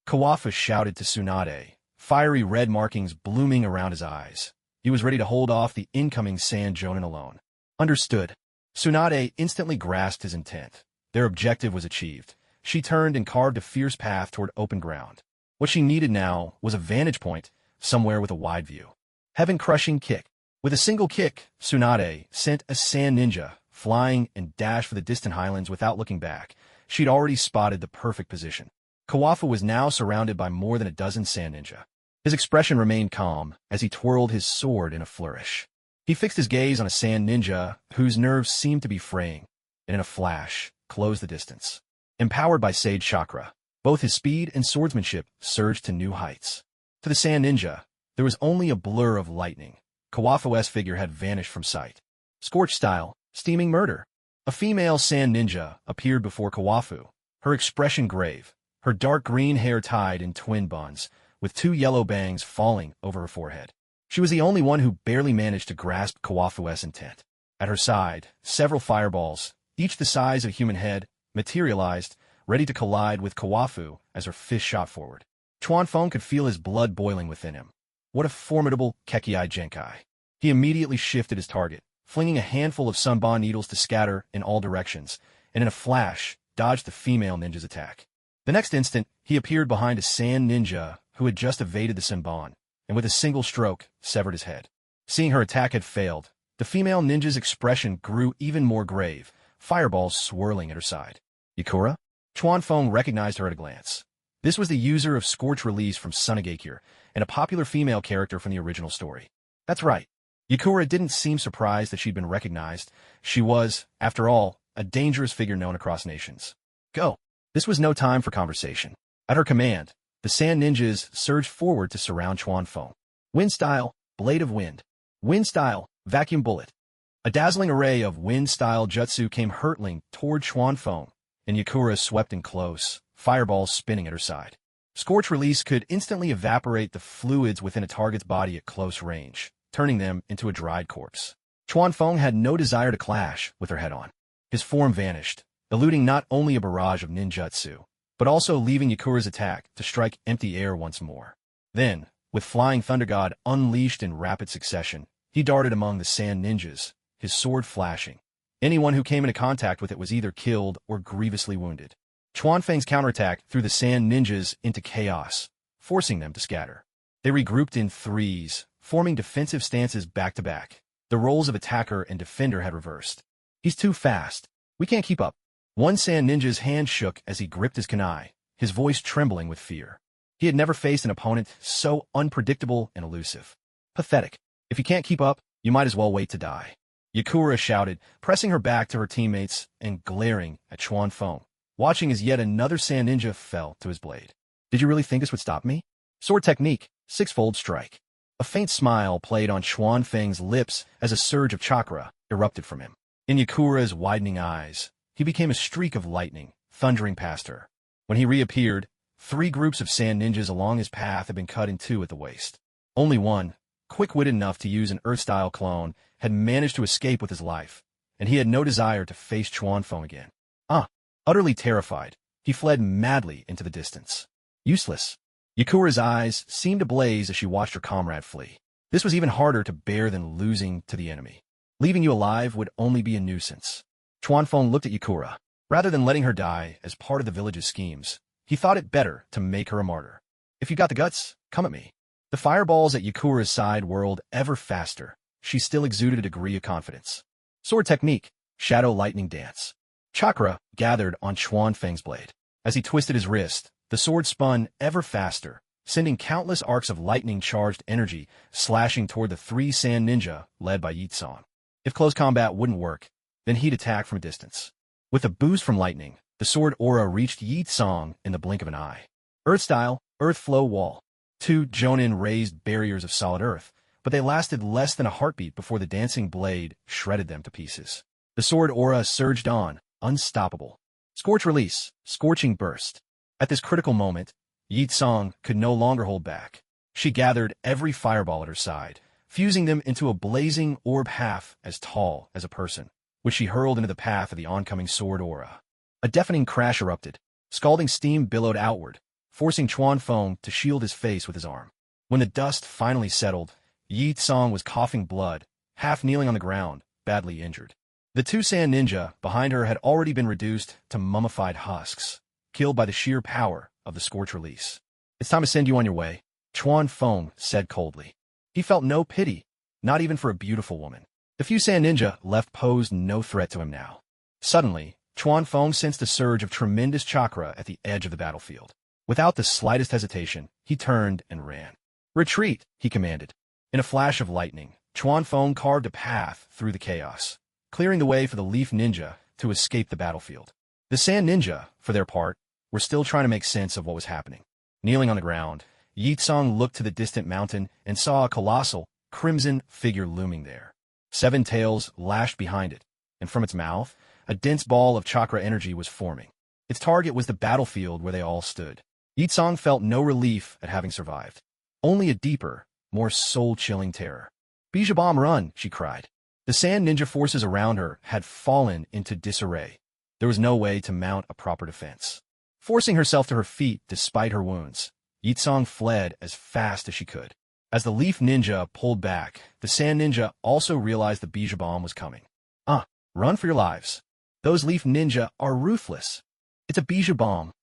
Kawafu shouted to Tsunade, fiery red markings blooming around his eyes. He was ready to hold off the incoming sand jonin alone. Understood. Tsunade instantly grasped his intent. Their objective was achieved. She turned and carved a fierce path toward open ground. What she needed now was a vantage point, somewhere with a wide view. Heaven-crushing kick. With a single kick, Tsunade sent a sand ninja flying and dashed for the distant highlands without looking back. She'd already spotted the perfect position. Kawafu was now surrounded by more than a dozen sand ninja. His expression remained calm as he twirled his sword in a flourish. He fixed his gaze on a sand ninja whose nerves seemed to be fraying, and in a flash, closed the distance. Empowered by Sage Chakra, both his speed and swordsmanship surged to new heights. To the sand ninja, there was only a blur of lightning. Kawafu's figure had vanished from sight. Scorch style, steaming murder. A female sand ninja appeared before Kawafu, her expression grave, her dark green hair tied in twin buns, with two yellow bangs falling over her forehead. She was the only one who barely managed to grasp Kawafu's intent. At her side, several fireballs, each the size of a human head, materialized, ready to collide with Kawafu as her fist shot forward. Chuanfeng could feel his blood boiling within him. What a formidable Kekiai Genkai. He immediately shifted his target, flinging a handful of sunbon needles to scatter in all directions, and in a flash, dodged the female ninja's attack. The next instant, he appeared behind a sand ninja who had just evaded the sunbon, and with a single stroke, severed his head. Seeing her attack had failed, the female ninja's expression grew even more grave, fireballs swirling at her side. Yakura? Chuanfeng recognized her at a glance. This was the user of Scorch Release from Sunagakure, and a popular female character from the original story. That's right. Yakura didn't seem surprised that she'd been recognized. She was, after all, a dangerous figure known across nations. Go. This was no time for conversation. At her command, the sand ninjas surged forward to surround Chuanfeng. Wind style, blade of wind. Wind style, vacuum bullet. A dazzling array of wind-style jutsu came hurtling toward Chuanfeng, and Yakura swept in close, fireballs spinning at her side. Scorch Release could instantly evaporate the fluids within a target's body at close range, turning them into a dried corpse. Chuanfeng had no desire to clash with her head-on. His form vanished, eluding not only a barrage of ninjutsu, but also leaving Yakura's attack to strike empty air once more. Then, with Flying Thunder God unleashed in rapid succession, he darted among the sand ninjas, his sword flashing. Anyone who came into contact with it was either killed or grievously wounded. Chuanfeng's counterattack threw the sand ninjas into chaos, forcing them to scatter. They regrouped in threes, forming defensive stances back-to-back. The roles of attacker and defender had reversed. He's too fast. We can't keep up. One sand ninja's hand shook as he gripped his kunai, his voice trembling with fear. He had never faced an opponent so unpredictable and elusive. Pathetic. If you can't keep up, you might as well wait to die. Yakura shouted, pressing her back to her teammates and glaring at Chuanfeng, watching as yet another sand ninja fell to his blade. Did you really think this would stop me? Sword technique, six-fold strike. A faint smile played on Chuanfeng's lips as a surge of chakra erupted from him. In Yakura's widening eyes, he became a streak of lightning, thundering past her. When he reappeared, 3 groups of sand ninjas along his path had been cut in 2 at the waist. Only one, quick-witted enough to use an Earth-style clone, had managed to escape with his life, and he had no desire to face Chuanfeng again. Utterly terrified, he fled madly into the distance. Useless. Yakura's eyes seemed to blaze as she watched her comrade flee. This was even harder to bear than losing to the enemy. Leaving you alive would only be a nuisance. Chuanfeng looked at Yakura. Rather than letting her die as part of the village's schemes, he thought it better to make her a martyr. If you got the guts, come at me. The fireballs at Yakura's side whirled ever faster. She still exuded a degree of confidence. Sword technique, shadow lightning dance. Chakra gathered on Chuanfeng's blade. As he twisted his wrist, the sword spun ever faster, sending countless arcs of lightning-charged energy slashing toward the 3 sand ninja led by Yitsong. If close combat wouldn't work, then he'd attack from a distance. With a boost from lightning, the sword aura reached Yitsong in the blink of an eye. Earth-style, Earth Flow Wall. 2 Jonin raised barriers of solid earth, but they lasted less than a heartbeat before the dancing blade shredded them to pieces. The sword aura surged on, unstoppable. Scorch release, scorching burst. At this critical moment, Yitsong could no longer hold back. She gathered every fireball at her side, fusing them into a blazing orb half as tall as a person, which she hurled into the path of the oncoming sword aura. A deafening crash erupted. Scalding steam billowed outward, forcing Chuanfeng to shield his face with his arm. When the dust finally settled, Yitsong was coughing blood, half kneeling on the ground, badly injured. The 2 sand ninja behind her had already been reduced to mummified husks, killed by the sheer power of the scorch release. It's time to send you on your way, Chuanfeng said coldly. He felt no pity, not even for a beautiful woman. The few sand ninja left posed no threat to him now. Suddenly, Chuanfeng sensed a surge of tremendous chakra at the edge of the battlefield. Without the slightest hesitation, he turned and ran. Retreat, he commanded. In a flash of lightning, Chuanfeng carved a path through the chaos, clearing the way for the leaf ninja to escape the battlefield. The sand ninja, for their part, were still trying to make sense of what was happening. Kneeling on the ground, Yitsong looked to the distant mountain and saw a colossal, crimson figure looming there. 7 tails lashed behind it, and from its mouth, a dense ball of chakra energy was forming. Its target was the battlefield where they all stood. Yitsong felt no relief at having survived. Only a deeper, more soul-chilling terror. "Bija Bomb, run!" she cried. The sand ninja forces around her had fallen into disarray. There was no way to mount a proper defense. Forcing herself to her feet despite her wounds, Yitsong fled as fast as she could. As the leaf ninja pulled back, the sand ninja also realized the Bija Bomb was coming. Run for your lives. Those leaf ninja are ruthless. It's a Bija Bomb.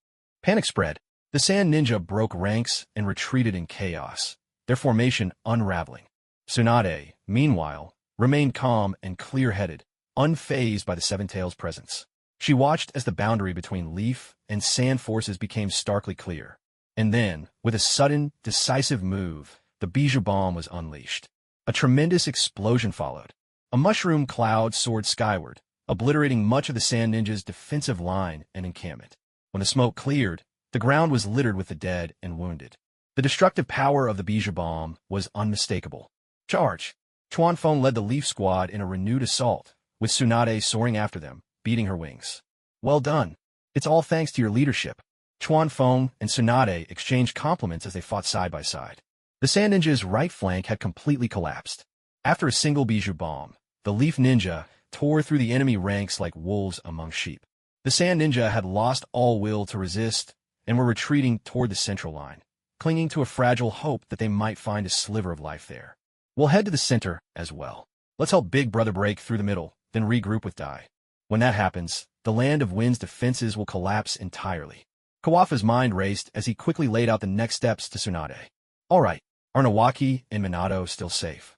Panic spread. The sand ninja broke ranks and retreated in chaos, their formation unraveling. Tsunade, meanwhile, remained calm and clear-headed, unfazed by the Seven Tails' presence. She watched as the boundary between leaf and sand forces became starkly clear. And then, with a sudden, decisive move, the Bija Bomb was unleashed. A tremendous explosion followed. A mushroom cloud soared skyward, obliterating much of the sand ninja's defensive line and encampment. When the smoke cleared, the ground was littered with the dead and wounded. The destructive power of the Bija Bomb was unmistakable. Charge! Chuanfeng led the Leaf Squad in a renewed assault, with Tsunade soaring after them, beating her wings. Well done. It's all thanks to your leadership. Chuanfeng and Tsunade exchanged compliments as they fought side by side. The Sand Ninja's right flank had completely collapsed. After a single Bijou Bomb, the Leaf Ninja tore through the enemy ranks like wolves among sheep. The Sand Ninja had lost all will to resist and were retreating toward the central line, clinging to a fragile hope that they might find a sliver of life there. We'll head to the center as well. Let's help Big Brother break through the middle, then regroup with Dai. When that happens, the Land of Wind's defenses will collapse entirely. Kawafa's mind raced as he quickly laid out the next steps to Tsunade. All right, are Nawaki and Minato still safe?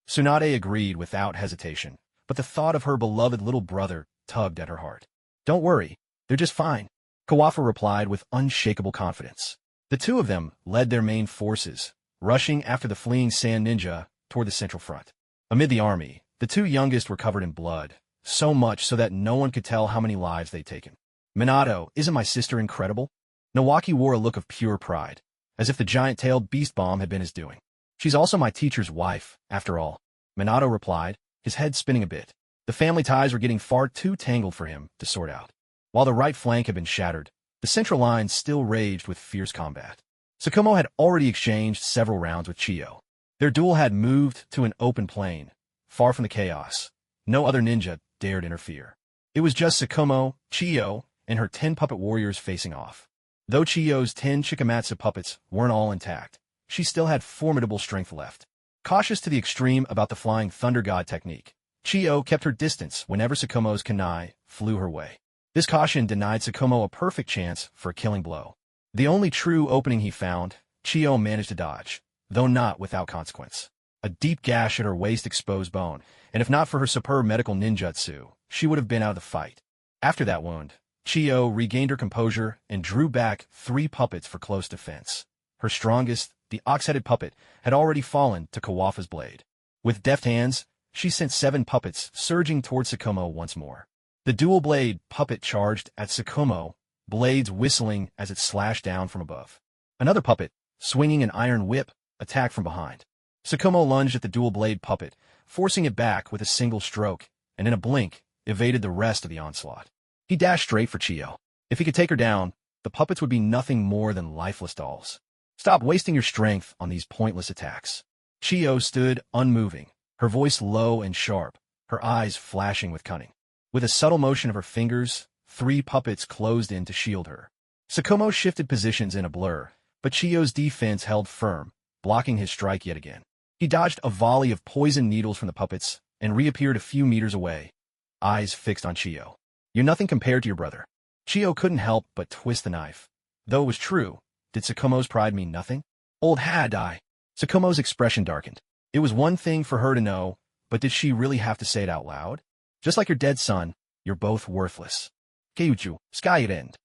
Tsunade agreed without hesitation, but the thought of her beloved little brother tugged at her heart. Don't worry, they're just fine, Kawafa replied with unshakable confidence. The two of them led their main forces, rushing after the fleeing Sand Ninja toward the central front. Amid the army, the two youngest were covered in blood, so much so that no one could tell how many lives they'd taken. Minato, isn't my sister incredible? Nawaki wore a look of pure pride, as if the giant-tailed beast bomb had been his doing. She's also my teacher's wife, after all, Minato replied, his head spinning a bit. The family ties were getting far too tangled for him to sort out. While the right flank had been shattered, The central line still raged with fierce combat. Sukumo had already exchanged several rounds with Chiyo. Their duel had moved to an open plain, far from the chaos. No other ninja dared interfere. It was just Sukumo, Chiyo, and her 10 puppet warriors facing off. Though Chiyo's 10 Chikamatsu puppets weren't all intact, she still had formidable strength left. Cautious to the extreme about the flying thunder god technique, Chiyo kept her distance whenever Sukumo's kunai flew her way. This caution denied Sukumo a perfect chance for a killing blow. The only true opening he found, Chiyo managed to dodge, though not without consequence. A deep gash at her waist exposed bone, and if not for her superb medical ninjutsu, she would have been out of the fight. After that wound, Chiyo regained her composure and drew back 3 puppets for close defense. Her strongest, the ox-headed puppet, had already fallen to Kawafa's blade. With deft hands, she sent 7 puppets surging towards Sukumo once more. The dual-blade puppet charged at Sukumo, blades whistling as it slashed down from above. Another puppet, swinging an iron whip, attacked from behind. Sukumo lunged at the dual-blade puppet, forcing it back with a single stroke, and in a blink, evaded the rest of the onslaught. He dashed straight for Chiyo. If he could take her down, the puppets would be nothing more than lifeless dolls. Stop wasting your strength on these pointless attacks. Chiyo stood unmoving, her voice low and sharp, her eyes flashing with cunning. With a subtle motion of her fingers, 3 puppets closed in to shield her. Sukumo shifted positions in a blur, but Chiyo's defense held firm, blocking his strike yet again. He dodged a volley of poison needles from the puppets and reappeared a few meters away, eyes fixed on Chiyo. You're nothing compared to your brother. Chiyo couldn't help but twist the knife. Though it was true, did Sukumo's pride mean nothing? Old had I. Sukumo's expression darkened. It was one thing for her to know, but did she really have to say it out loud? Just like your dead son, you're both worthless. Keiuchu, sky at end.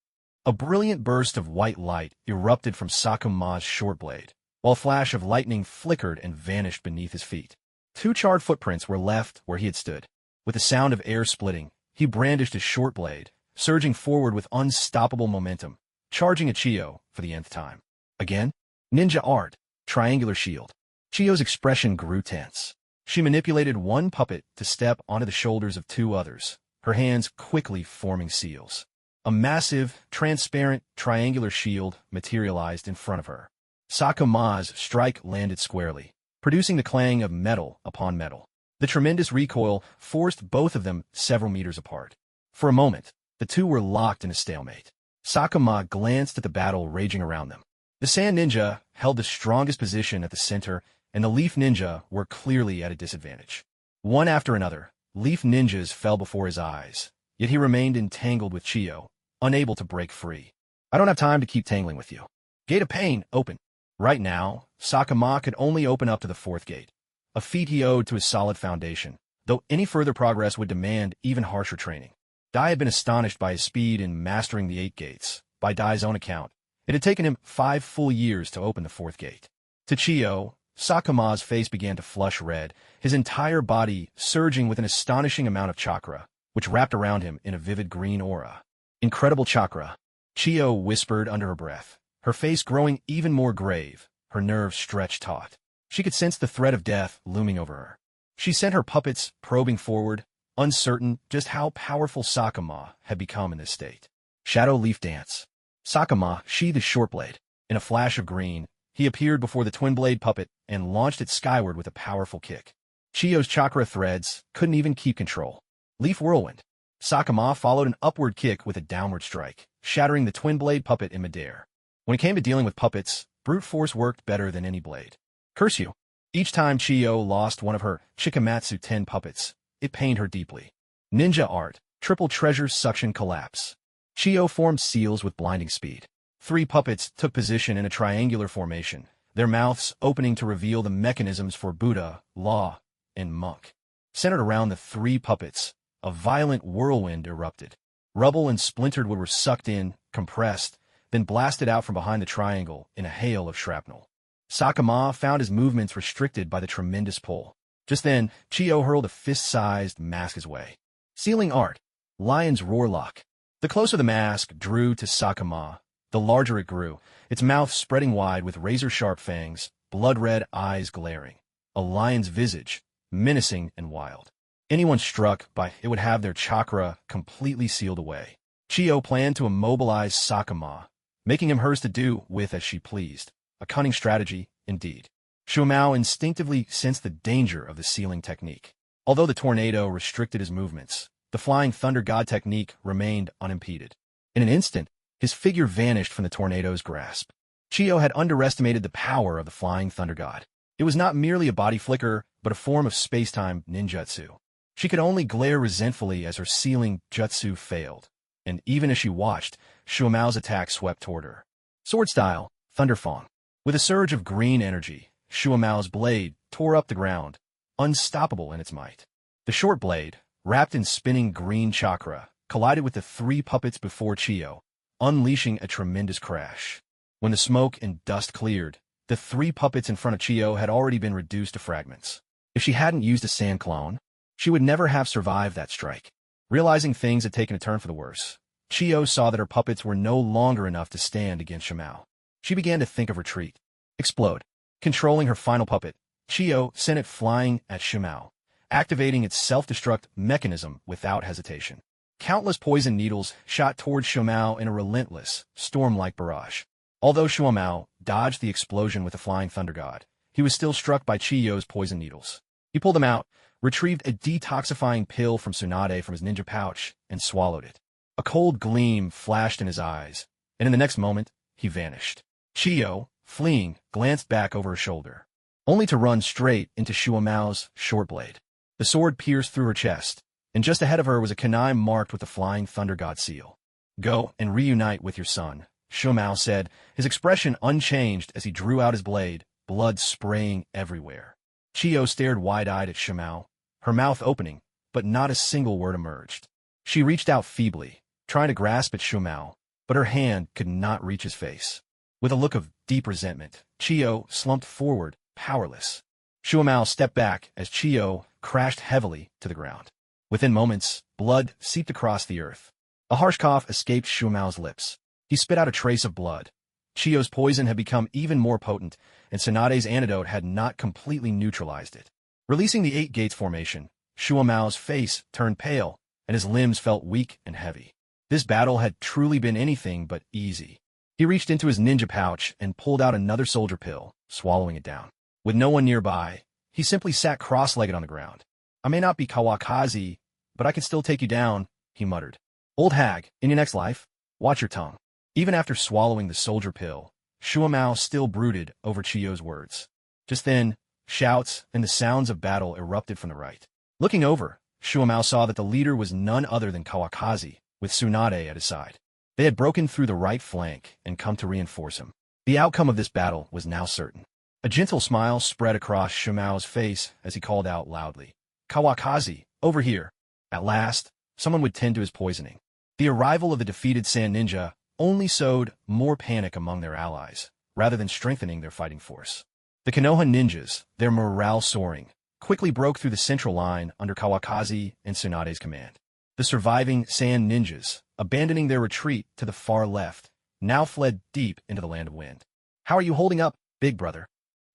A brilliant burst of white light erupted from Sakuma's short blade, while a flash of lightning flickered and vanished beneath his feet. 2 charred footprints were left where he had stood. With the sound of air splitting, he brandished his short blade, surging forward with unstoppable momentum, charging at Chiyo for the nth time. Again, ninja art, triangular shield. Chiyo's expression grew tense. She manipulated 1 puppet to step onto the shoulders of 2 others, her hands quickly forming seals. A massive, transparent, triangular shield materialized in front of her. Sakuma's strike landed squarely, producing the clang of metal upon metal. The tremendous recoil forced both of them several meters apart. For a moment, the 2 were locked in a stalemate. Sakuma glanced at the battle raging around them. The Sand Ninja held the strongest position at the center, and the Leaf Ninja were clearly at a disadvantage. One after another, Leaf Ninjas fell before his eyes, yet he remained entangled with Chiyo, unable to break free. I don't have time to keep tangling with you. Gate of Pain, open. Right now, Sakuma could only open up to the 4th gate, a feat he owed to his solid foundation, though any further progress would demand even harsher training. Dai had been astonished by his speed in mastering the 8 gates. By Dai's own account, it had taken him 5 full years to open the 4th gate. To Chiyo, Sakuma's face began to flush red, his entire body surging with an astonishing amount of chakra, which wrapped around him in a vivid green aura. Incredible chakra, Chiyo whispered under her breath, her face growing even more grave, her nerves stretched taut. She could sense the threat of death looming over her. She sent her puppets probing forward, uncertain just how powerful Sakuma had become in this state. Shadow Leaf Dance. Sakuma sheathed his short blade. In a flash of green, he appeared before the twin-blade puppet and launched it skyward with a powerful kick. Chiyo's chakra threads couldn't even keep control. Leaf Whirlwind. Sakuma followed an upward kick with a downward strike, shattering the twin-blade puppet in midair. When it came to dealing with puppets, brute force worked better than any blade. Curse you. Each time Chiyo lost one of her Chikamatsu 10 puppets, it pained her deeply. Ninja art, triple treasure suction collapse. Chiyo formed seals with blinding speed. 3 puppets took position in a triangular formation, their mouths opening to reveal the mechanisms for Buddha, Law, and Monk. Centered around the 3 puppets, a violent whirlwind erupted. Rubble and splintered wood were sucked in, compressed, then blasted out from behind the triangle in a hail of shrapnel. Sakuma found his movements restricted by the tremendous pull. Just then, Chiyo hurled a fist-sized mask his way. Sealing art. Lion's Roarlock. The closer the mask drew to Sakuma, the larger it grew, its mouth spreading wide with razor-sharp fangs, blood-red eyes glaring. A lion's visage, menacing and wild. Anyone struck by it would have their chakra completely sealed away. Chiyo planned to immobilize Sakuma, making him hers to do with as she pleased. A cunning strategy, indeed. Shuamao instinctively sensed the danger of the sealing technique. Although the tornado restricted his movements, the flying thunder god technique remained unimpeded. In an instant, his figure vanished from the tornado's grasp. Chiyo had underestimated the power of the flying thunder god. It was not merely a body flicker, but a form of space-time ninjutsu. She could only glare resentfully as her sealing jutsu failed. And even as she watched, Shuamao's attack swept toward her. Sword style, Thunderfang. With a surge of green energy, Shuamao's blade tore up the ground, unstoppable in its might. The short blade, wrapped in spinning green chakra, collided with the three puppets before Chiyo, unleashing a tremendous crash. When the smoke and dust cleared, the three puppets in front of Chiyo had already been reduced to fragments. If she hadn't used a sand clone, she would never have survived that strike. Realizing things had taken a turn for the worse, Chiyo saw that her puppets were no longer enough to stand against Shuamao. She began to think of retreat. Explode. Controlling her final puppet, Chiyo sent it flying at Shuamao, activating its self-destruct mechanism without hesitation. Countless poison needles shot towards Shuamao in a relentless, storm-like barrage. Although Shuamao dodged the explosion with the flying thunder god, he was still struck by Chiyo's poison needles. He pulled them out, retrieved a detoxifying pill from Tsunade from his ninja pouch, and swallowed it. A cold gleam flashed in his eyes, and in the next moment, he vanished. Chiyo, fleeing, glanced back over her shoulder, only to run straight into Shuamao's short blade. The sword pierced through her chest, and just ahead of her was a kunai marked with the flying thunder god seal. "Go and reunite with your son," Shuamao said, his expression unchanged as he drew out his blade, blood spraying everywhere. Chiyo stared wide-eyed at Shuamao, her mouth opening, but not a single word emerged. She reached out feebly, trying to grasp at Shuamao, but her hand could not reach his face. With a look of deep resentment, Chiyo slumped forward, powerless. Shuamao stepped back as Chiyo crashed heavily to the ground. Within moments, blood seeped across the earth. A harsh cough escaped Shuamao's lips. He spit out a trace of blood. Chiyo's poison had become even more potent, and Tsunade's antidote had not completely neutralized it. Releasing the Eight Gates formation, Shuamao's face turned pale, and his limbs felt weak and heavy. This battle had truly been anything but easy. He reached into his ninja pouch and pulled out another soldier pill, swallowing it down. With no one nearby, he simply sat cross-legged on the ground. "I may not be Kawakaki, but I can still take you down," he muttered. "Old hag, in your next life, watch your tongue." Even after swallowing the soldier pill, Shuamao still brooded over Chiyo's words. Just then, shouts and the sounds of battle erupted from the right. Looking over, Shuamao saw that the leader was none other than Kawakaki, with Tsunade at his side. They had broken through the right flank and come to reinforce him. The outcome of this battle was now certain. A gentle smile spread across Shuamao's face as he called out loudly, "Kawakaki, over here." At last, someone would tend to his poisoning. The arrival of the defeated Sand Ninja only sowed more panic among their allies, rather than strengthening their fighting force. The Konoha ninjas, their morale soaring, quickly broke through the central line under Kawakaki and Tsunade's command. The surviving Sand Ninjas, abandoning their retreat to the far left, now fled deep into the Land of Wind. "How are you holding up, big brother?"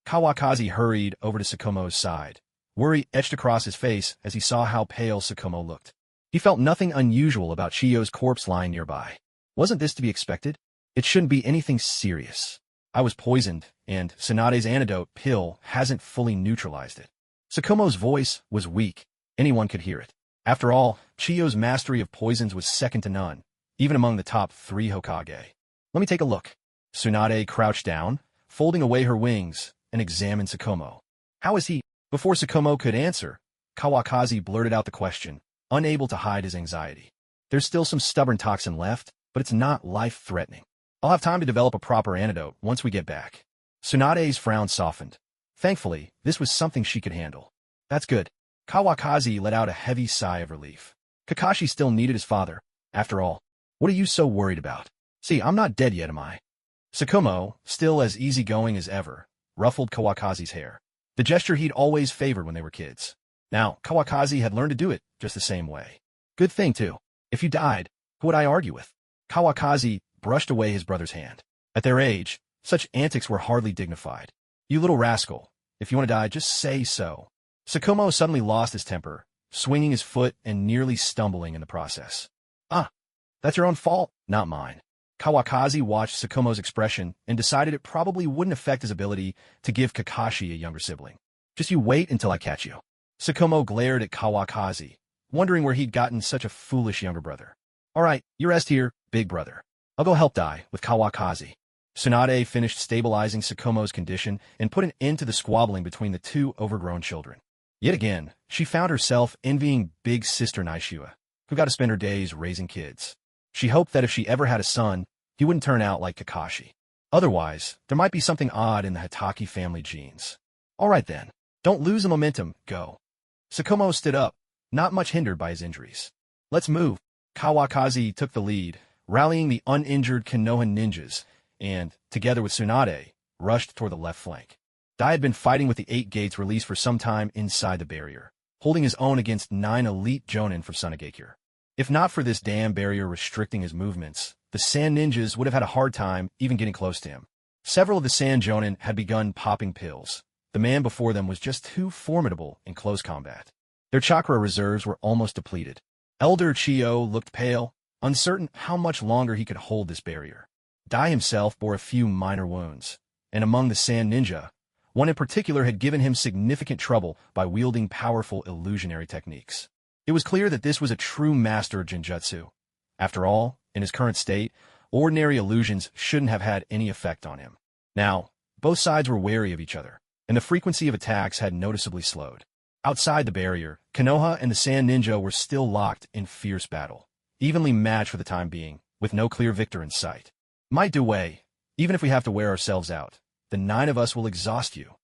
Kawakaki hurried over to Sukumo's side. Worry etched across his face as he saw how pale Sukumo looked. He felt nothing unusual about Chiyo's corpse lying nearby. Wasn't this to be expected? It shouldn't be anything serious. "I was poisoned, and Tsunade's antidote pill hasn't fully neutralized it." Sukumo's voice was weak. Anyone could hear it. After all, Chiyo's mastery of poisons was second to none, even among the top 3 Hokage. "Let me take a look." Tsunade crouched down, folding away her wings, and examined Sukumo. "How is he?" Before Sukumo could answer, Kawakaki blurted out the question, unable to hide his anxiety. "There's still some stubborn toxin left, but it's not life-threatening. I'll have time to develop a proper antidote once we get back." Tsunade's frown softened. Thankfully, this was something she could handle. "That's good." Kawakaki let out a heavy sigh of relief. Kakashi still needed his father. After all, what are you so worried about? "See, I'm not dead yet, am I?" Sukumo, still as easygoing as ever, ruffled Kawakazi's hair. The gesture he'd always favored when they were kids. Now, Kawakaki had learned to do it just the same way. "Good thing, too. If you died, who would I argue with?" Kawakaki brushed away his brother's hand. At their age, such antics were hardly dignified. "You little rascal, if you want to die, just say so." Sukumo suddenly lost his temper, swinging his foot and nearly stumbling in the process. "Ah, That's your own fault, not mine. Kawakazi watched Sukumo's expression and decided it probably wouldn't affect his ability to give Kakashi a younger sibling. Just you wait until I catch you. Sukumo glared at Kawakazi, wondering where he'd gotten such a foolish younger brother. All right, you rest here, big brother. I'll go help Dai with Kawakazi. Tsunade finished stabilizing Sukumo's condition and put an end to the squabbling between the two overgrown children. Yet again, she found herself envying big sister Naishua, who got to spend her days raising kids. She hoped that if she ever had a son, he wouldn't turn out like Kakashi. Otherwise, there might be something odd in the Hitaki family genes. All right then, don't lose the momentum, go. Sukumo stood up, not much hindered by his injuries. Let's move. Kawakazi took the lead, rallying the uninjured Konohan ninjas, and, together with Tsunade, rushed toward the left flank. Dai had been fighting with the 8 gates released for some time inside the barrier, holding his own against 9 elite jonin from Tsunade. If not for this damn barrier restricting his movements, the Sand Ninjas would have had a hard time even getting close to him. Several of the Sand Jonin had begun popping pills. The man before them was just too formidable in close combat. Their chakra reserves were almost depleted. Elder Chiyo looked pale, uncertain how much longer he could hold this barrier. Dai himself bore a few minor wounds, and among the Sand Ninja, one in particular had given him significant trouble by wielding powerful illusionary techniques. It was clear that this was a true master of Genjutsu. After all, in his current state, ordinary illusions shouldn't have had any effect on him. Now, both sides were wary of each other, and the frequency of attacks had noticeably slowed. Outside the barrier, Konoha and the Sand Ninja were still locked in fierce battle, evenly matched for the time being, with no clear victor in sight. Might do way, even if we have to wear ourselves out. The 9 of us will exhaust you.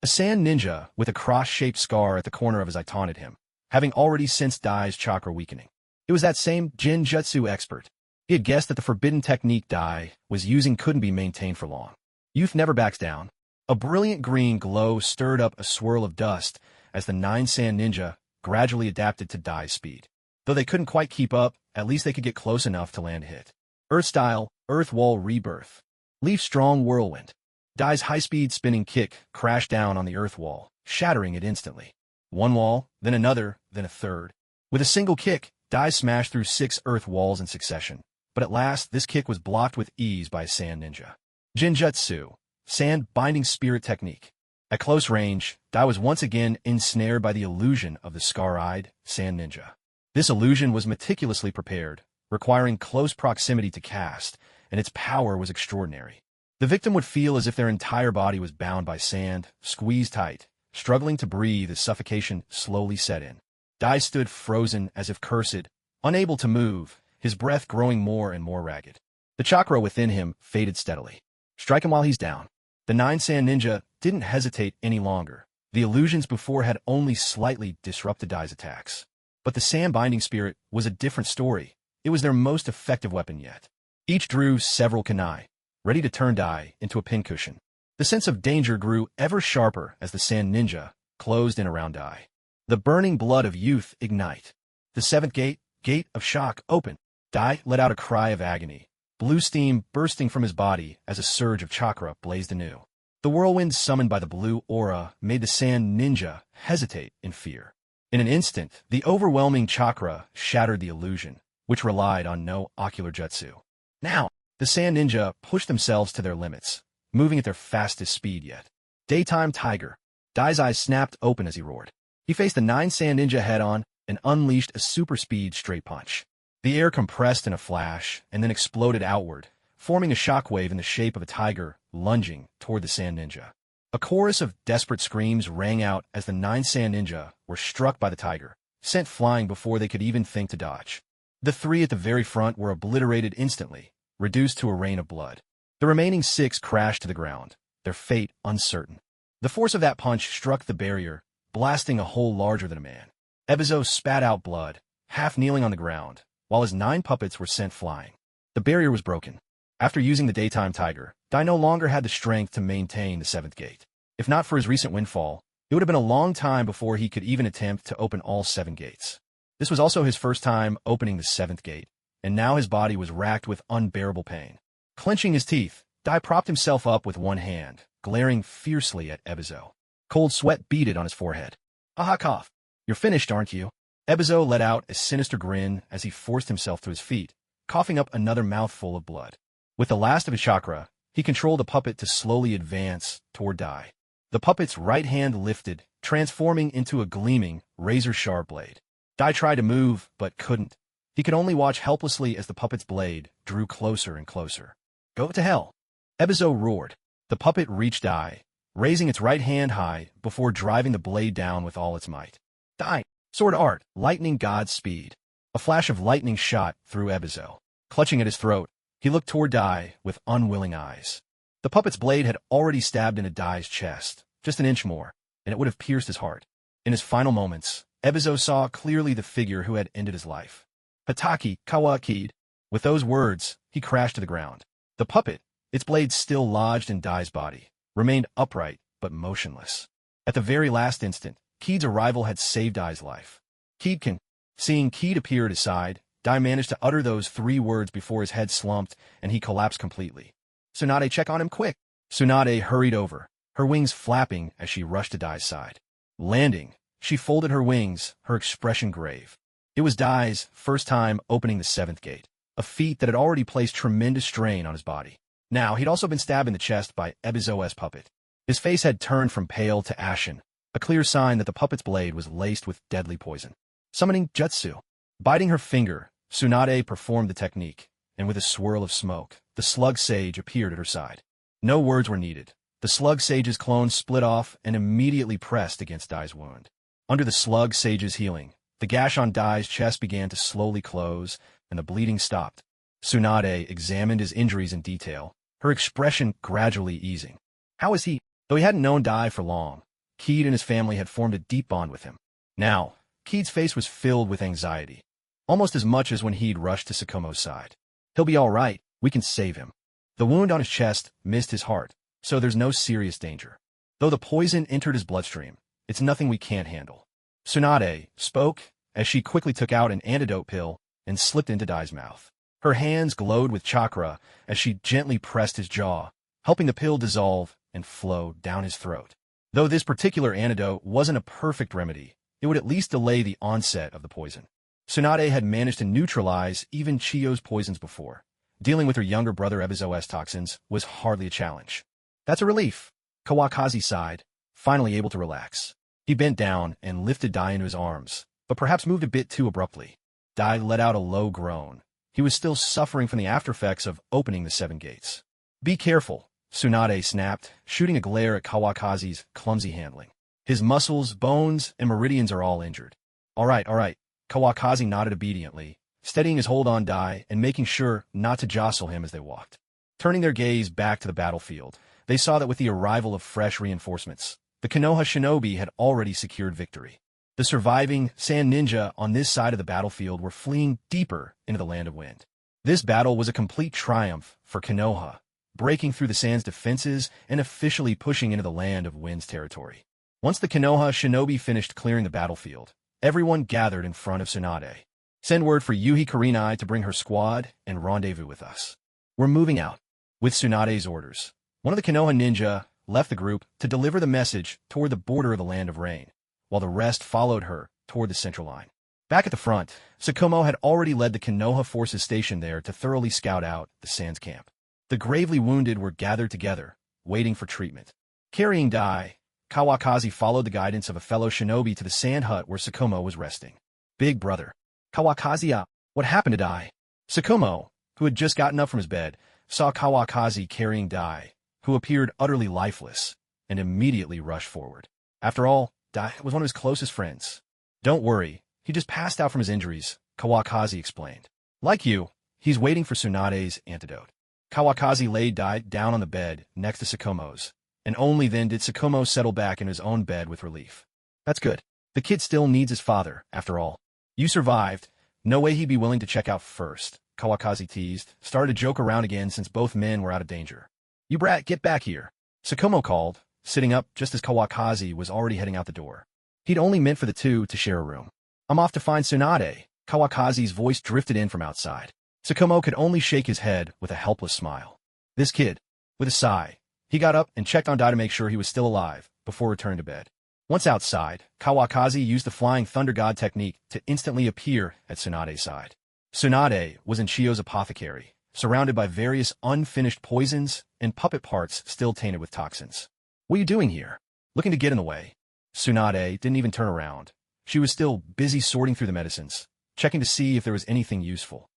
A Sand Ninja with a cross-shaped scar at the corner of his eye taunted him, having already sensed Dai's chakra weakening. It was that same Genjutsu expert. He had guessed that the forbidden technique Dai was using couldn't be maintained for long. Youth never backs down. A brilliant green glow stirred up a swirl of dust as the 9 Sand Ninja gradually adapted to Dai's speed. Though they couldn't quite keep up, at least they could get close enough to land a hit. Earth-style, Earth Wall Rebirth. Leaf Strong Whirlwind. Dai's high-speed spinning kick crashed down on the Earth Wall, shattering it instantly. One wall, then another, then a third. With a single kick, Dai smashed through 6 Earth walls in succession, but at last this kick was blocked with ease by a Sand Ninja. Genjutsu, Sand Binding Spirit Technique. At close range, Dai was once again ensnared by the illusion of the scar-eyed Sand Ninja. This illusion was meticulously prepared, requiring close proximity to cast, and its power was extraordinary. The victim would feel as if their entire body was bound by sand, squeezed tight, struggling to breathe as suffocation slowly set in. Dai stood frozen as if cursed, unable to move, his breath growing more and more ragged. The chakra within him faded steadily. Strike him while he's down. The 9 Sand Ninja didn't hesitate any longer. The illusions before had only slightly disrupted Dai's attacks. But the Sand Binding Spirit was a different story. It was their most effective weapon yet. Each drew several kunai, ready to turn Dai into a pincushion. The sense of danger grew ever sharper as the Sand Ninja closed in around Dai. The burning blood of youth ignite. The 7th gate, Gate of Shock, open. Dai let out a cry of agony, blue steam bursting from his body as a surge of chakra blazed anew. The whirlwind summoned by the blue aura made the Sand Ninja hesitate in fear. In an instant, the overwhelming chakra shattered the illusion, which relied on no ocular jutsu. Now, the Sand Ninja pushed themselves to their limits, moving at their fastest speed yet. Daytime Tiger. Dai's eyes snapped open as he roared. He faced the 9 Sand Ninja head-on and unleashed a super-speed straight punch. The air compressed in a flash and then exploded outward, forming a shockwave in the shape of a tiger lunging toward the Sand Ninja. A chorus of desperate screams rang out as the 9 Sand Ninja were struck by the tiger, sent flying before they could even think to dodge. The 3 at the very front were obliterated instantly, reduced to a rain of blood. The remaining 6 crashed to the ground, their fate uncertain. The force of that punch struck the barrier, blasting a hole larger than a man. Ebizo spat out blood, half kneeling on the ground, while his 9 puppets were sent flying. The barrier was broken. After using the Daytime Tiger, Dai no longer had the strength to maintain the 7th gate. If not for his recent windfall, it would have been a long time before he could even attempt to open all 7 gates. This was also his first time opening the 7th gate, and now his body was racked with unbearable pain. Clenching his teeth, Dai propped himself up with one hand, glaring fiercely at Ebizo. Cold sweat beaded on his forehead. Aha, cough. You're finished, aren't you? Ebizo let out a sinister grin as he forced himself to his feet, coughing up another mouthful of blood. With the last of his chakra, he controlled the puppet to slowly advance toward Dai. The puppet's right hand lifted, transforming into a gleaming, razor-sharp blade. Dai tried to move, but couldn't. He could only watch helplessly as the puppet's blade drew closer and closer. Go to hell! Ebizo roared. The puppet reached Dai, raising its right hand high before driving the blade down with all its might. Dai! Sword art, lightning god's speed. A flash of lightning shot through Ebizo. Clutching at his throat, he looked toward Dai with unwilling eyes. The puppet's blade had already stabbed into Dai's chest, just an inch more, and it would have pierced his heart. In his final moments, Ebizo saw clearly the figure who had ended his life. Hitaki, Kawakaki. With those words, he crashed to the ground. The puppet, its blade still lodged in Dai's body, remained upright but motionless. At the very last instant, Keed's arrival had saved Dai's life. Keed. Seeing Keed appear at his side, Dai managed to utter those 3 words before his head slumped and he collapsed completely. Tsunade, check on him quick. Tsunade hurried over, her wings flapping as she rushed to Dai's side. Landing, she folded her wings, her expression grave. It was Dai's first time opening the 7th gate, a feat that had already placed tremendous strain on his body. Now, he'd also been stabbed in the chest by Ebizo's puppet. His face had turned from pale to ashen, a clear sign that the puppet's blade was laced with deadly poison. Summoning jutsu. Biting her finger, Tsunade performed the technique, and with a swirl of smoke, the slug sage appeared at her side. No words were needed. The slug sage's clone split off and immediately pressed against Dai's wound. Under the slug sage's healing, the gash on Dai's chest began to slowly close, and the bleeding stopped. Tsunade examined his injuries in detail, her expression gradually easing. How is he? Though he hadn't known Dai for long, Keed and his family had formed a deep bond with him. Now, Keed's face was filled with anxiety, almost as much as when he'd rushed to Sukumo's side. He'll be all right, we can save him. The wound on his chest missed his heart, so there's no serious danger. Though the poison entered his bloodstream, it's nothing we can't handle. Tsunade spoke as she quickly took out an antidote pill and slipped into Dai's mouth. Her hands glowed with chakra as she gently pressed his jaw, helping the pill dissolve and flow down his throat. Though this particular antidote wasn't a perfect remedy, it would at least delay the onset of the poison. Tsunade had managed to neutralize even Chiyo's poisons before. Dealing with her younger brother Ebizo's toxins was hardly a challenge. That's a relief. Kawakaki sighed, finally able to relax. He bent down and lifted Dai into his arms, but perhaps moved a bit too abruptly. Dai let out a low groan. He was still suffering from the aftereffects of opening the 7 gates. Be careful, Tsunade snapped, shooting a glare at Kawakaki's clumsy handling. His muscles, bones, and meridians are all injured. All right. Kawakaki nodded obediently, steadying his hold on Dai and making sure not to jostle him as they walked. Turning their gaze back to the battlefield, they saw that with the arrival of fresh reinforcements, the Konoha shinobi had already secured victory. The surviving sand ninja on this side of the battlefield were fleeing deeper into the Land of Wind. This battle was a complete triumph for Konoha, breaking through the Sand's defenses and officially pushing into the Land of Wind's territory. Once the Konoha shinobi finished clearing the battlefield, everyone gathered in front of Tsunade. Send word for Yuhi Kurenai to bring her squad and rendezvous with us. We're moving out. With Tsunade's orders, one of the Konoha ninja left the group to deliver the message toward the border of the Land of Rain, while the rest followed her toward the central line. Back at the front, Sukumo had already led the Konoha forces stationed there to thoroughly scout out the Sand's camp. The gravely wounded were gathered together, waiting for treatment. Carrying Dai, Kawakaki followed the guidance of a fellow shinobi to the sand hut where Sukumo was resting. Big brother. Kawakaki, what happened to Dai? Sukumo, who had just gotten up from his bed, saw Kawakaki carrying Dai, who appeared utterly lifeless, and immediately rushed forward. After all, Dai was one of his closest friends. Don't worry, he just passed out from his injuries, Kawakaki explained. Like you, he's waiting for Tsunade's antidote. Kawakaki laid Dai down on the bed next to Sukumo's, and only then did Sukumo settle back in his own bed with relief. That's good. The kid still needs his father, after all. You survived. No way he'd be willing to check out first, Kawakaki teased, started to joke around again since both men were out of danger. You brat, get back here, Sukumo called, sitting up just as Kawakaki was already heading out the door. He'd only meant for the two to share a room. I'm off to find Tsunade. Kawakaki's voice drifted in from outside. Sukumo could only shake his head with a helpless smile. This kid. With a sigh, he got up and checked on Dai to make sure he was still alive before returning to bed. Once outside, Kawakaki used the Flying Thunder God technique to instantly appear at Tsunade's side. Tsunade was in Chio's apothecary, surrounded by various unfinished poisons and puppet parts still tainted with toxins. "What are you doing here?" Looking to get in the way. Tsunade didn't even turn around. She was still busy sorting through the medicines, checking to see if there was anything useful.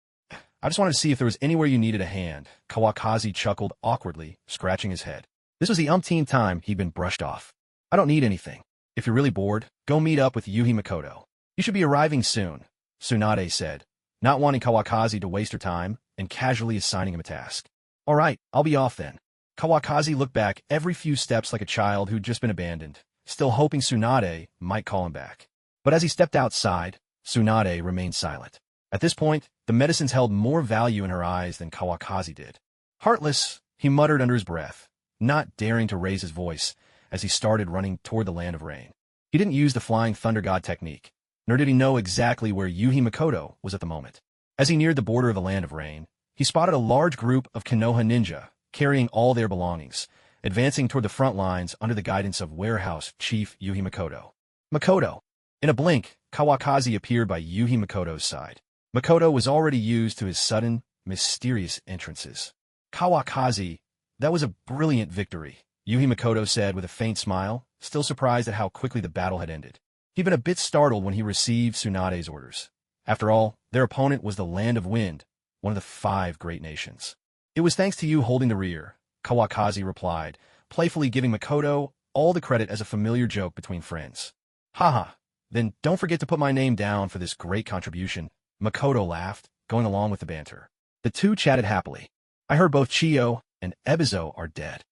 "I just wanted to see if there was anywhere you needed a hand," Kawakazi chuckled awkwardly, scratching his head. This was the umpteenth time he'd been brushed off. "I don't need anything. If you're really bored, go meet up with Yuhi Makoto. You should be arriving soon," Tsunade said, not wanting Kawakazi to waste her time and casually assigning him a task. "All right, I'll be off then." Kawakazi looked back every few steps like a child who'd just been abandoned, still hoping Tsunade might call him back. But as he stepped outside, Tsunade remained silent. At this point, the medicines held more value in her eyes than Kawakazi did. "Heartless," he muttered under his breath, not daring to raise his voice as he started running toward the land of rain. He didn't use the flying thunder god technique, nor did he know exactly where Yuhi Makoto was at the moment. As he neared the border of the land of rain, he spotted a large group of Konoha ninja carrying all their belongings, advancing toward the front lines under the guidance of warehouse chief Yuhi Makoto. Makoto! In a blink, Kawakazi appeared by Yuhi Makoto's side. Makoto was already used to his sudden, mysterious entrances. "Kawakazi, that was a brilliant victory," Yuhi Makoto said with a faint smile, still surprised at how quickly the battle had ended. He'd been a bit startled when he received Tsunade's orders. After all, their opponent was the Land of Wind, one of the 5 great nations. "It was thanks to you holding the rear," Kawakazi replied, playfully giving Makoto all the credit as a familiar joke between friends. "Haha, then don't forget to put my name down for this great contribution," Makoto laughed, going along with the banter. The two chatted happily. "I heard both Chio and Ebizo are dead."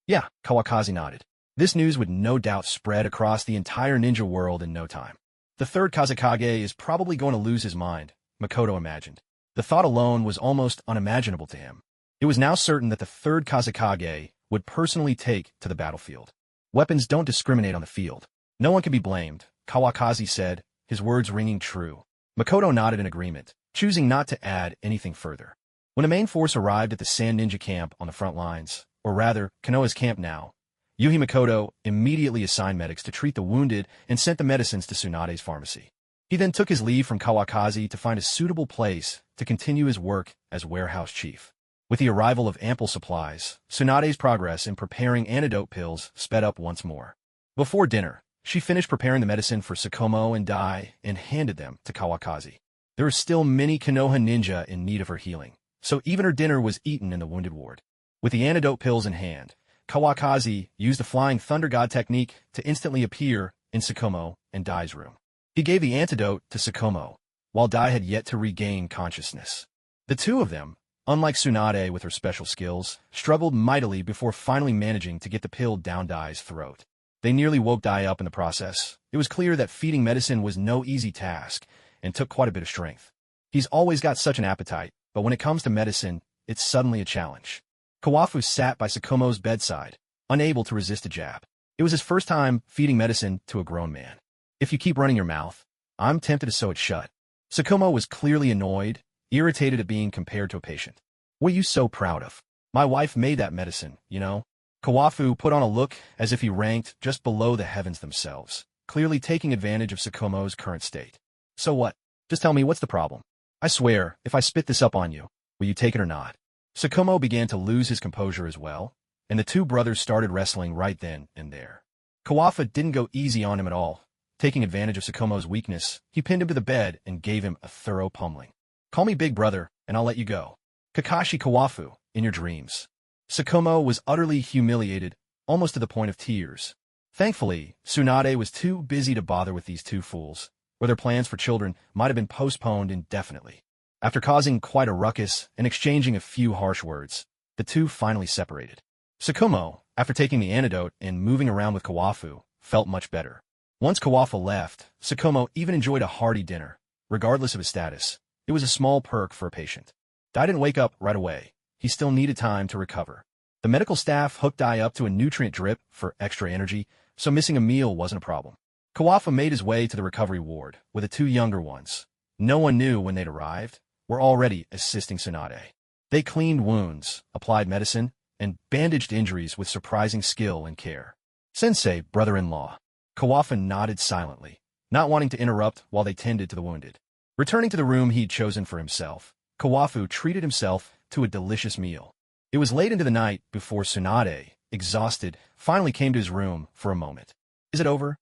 "Yeah," Kawakazi nodded. This news would no doubt spread across the entire ninja world in no time. "The third Kazekage is probably going to lose his mind," Makoto imagined. The thought alone was almost unimaginable to him. It was now certain that the third Kazekage would personally take to the battlefield. "Weapons don't discriminate on the field. No one can be blamed," Kawakazi said, his words ringing true. Makoto nodded in agreement, choosing not to add anything further. When the main force arrived at the Sand Ninja camp on the front lines, or rather, Konoha's camp now, Yuhi Makoto immediately assigned medics to treat the wounded and sent the medicines to Tsunade's pharmacy. He then took his leave from Kawakazi to find a suitable place to continue his work as warehouse chief. With the arrival of ample supplies, Tsunade's progress in preparing antidote pills sped up once more. Before dinner, she finished preparing the medicine for Sukumo and Dai and handed them to Kawakazi. There were still many Konoha ninja in need of her healing, so even her dinner was eaten in the wounded ward. With the antidote pills in hand, Kawakazi used the Flying Thunder God technique to instantly appear in Sukumo and Dai's room. He gave the antidote to Sukumo, while Dai had yet to regain consciousness. The two of them, unlike Tsunade with her special skills, struggled mightily before finally managing to get the pill down Dai's throat. They nearly woke Dai up in the process. It was clear that feeding medicine was no easy task and took quite a bit of strength. He's always got such an appetite, but when it comes to medicine, it's suddenly a challenge. Kawafu sat by Sukumo's bedside, unable to resist a jab. It was his first time feeding medicine to a grown man. "If you keep running your mouth, I'm tempted to sew it shut." Sukumo was clearly annoyed, irritated at being compared to a patient. "What are you so proud of? My wife made that medicine, you know?" Kawafu put on a look as if he ranked just below the heavens themselves, clearly taking advantage of Sukumo's current state. "So what? Just tell me what's the problem. I swear, if I spit this up on you, will you take it or not?" Sukumo began to lose his composure as well, and the two brothers started wrestling right then and there. Kawafu didn't go easy on him at all. Taking advantage of Sukumo's weakness, he pinned him to the bed and gave him a thorough pummeling. "Call me Big Brother, and I'll let you go. Kakashi Kawafu, in your dreams." Sukumo was utterly humiliated, almost to the point of tears. Thankfully, Tsunade was too busy to bother with these two fools, or their plans for children might have been postponed indefinitely. After causing quite a ruckus and exchanging a few harsh words, the two finally separated. Sukumo, after taking the antidote and moving around with Kawafu, felt much better. Once Kawafu left, Sukumo even enjoyed a hearty dinner. Regardless of his status, it was a small perk for a patient. Dai didn't wake up right away. He still needed time to recover. The medical staff hooked Dai up to a nutrient drip for extra energy, so missing a meal wasn't a problem. Kawafu made his way to the recovery ward with the two younger ones. No one knew when they'd arrived, were already assisting Tsunade. They cleaned wounds, applied medicine, and bandaged injuries with surprising skill and care. "Sensei, brother-in-law." Kawafu nodded silently, not wanting to interrupt while they tended to the wounded. Returning to the room he'd chosen for himself, Kawafu treated himself to a delicious meal. It was late into the night before Tsunade, exhausted, finally came to his room for a moment. Is it over?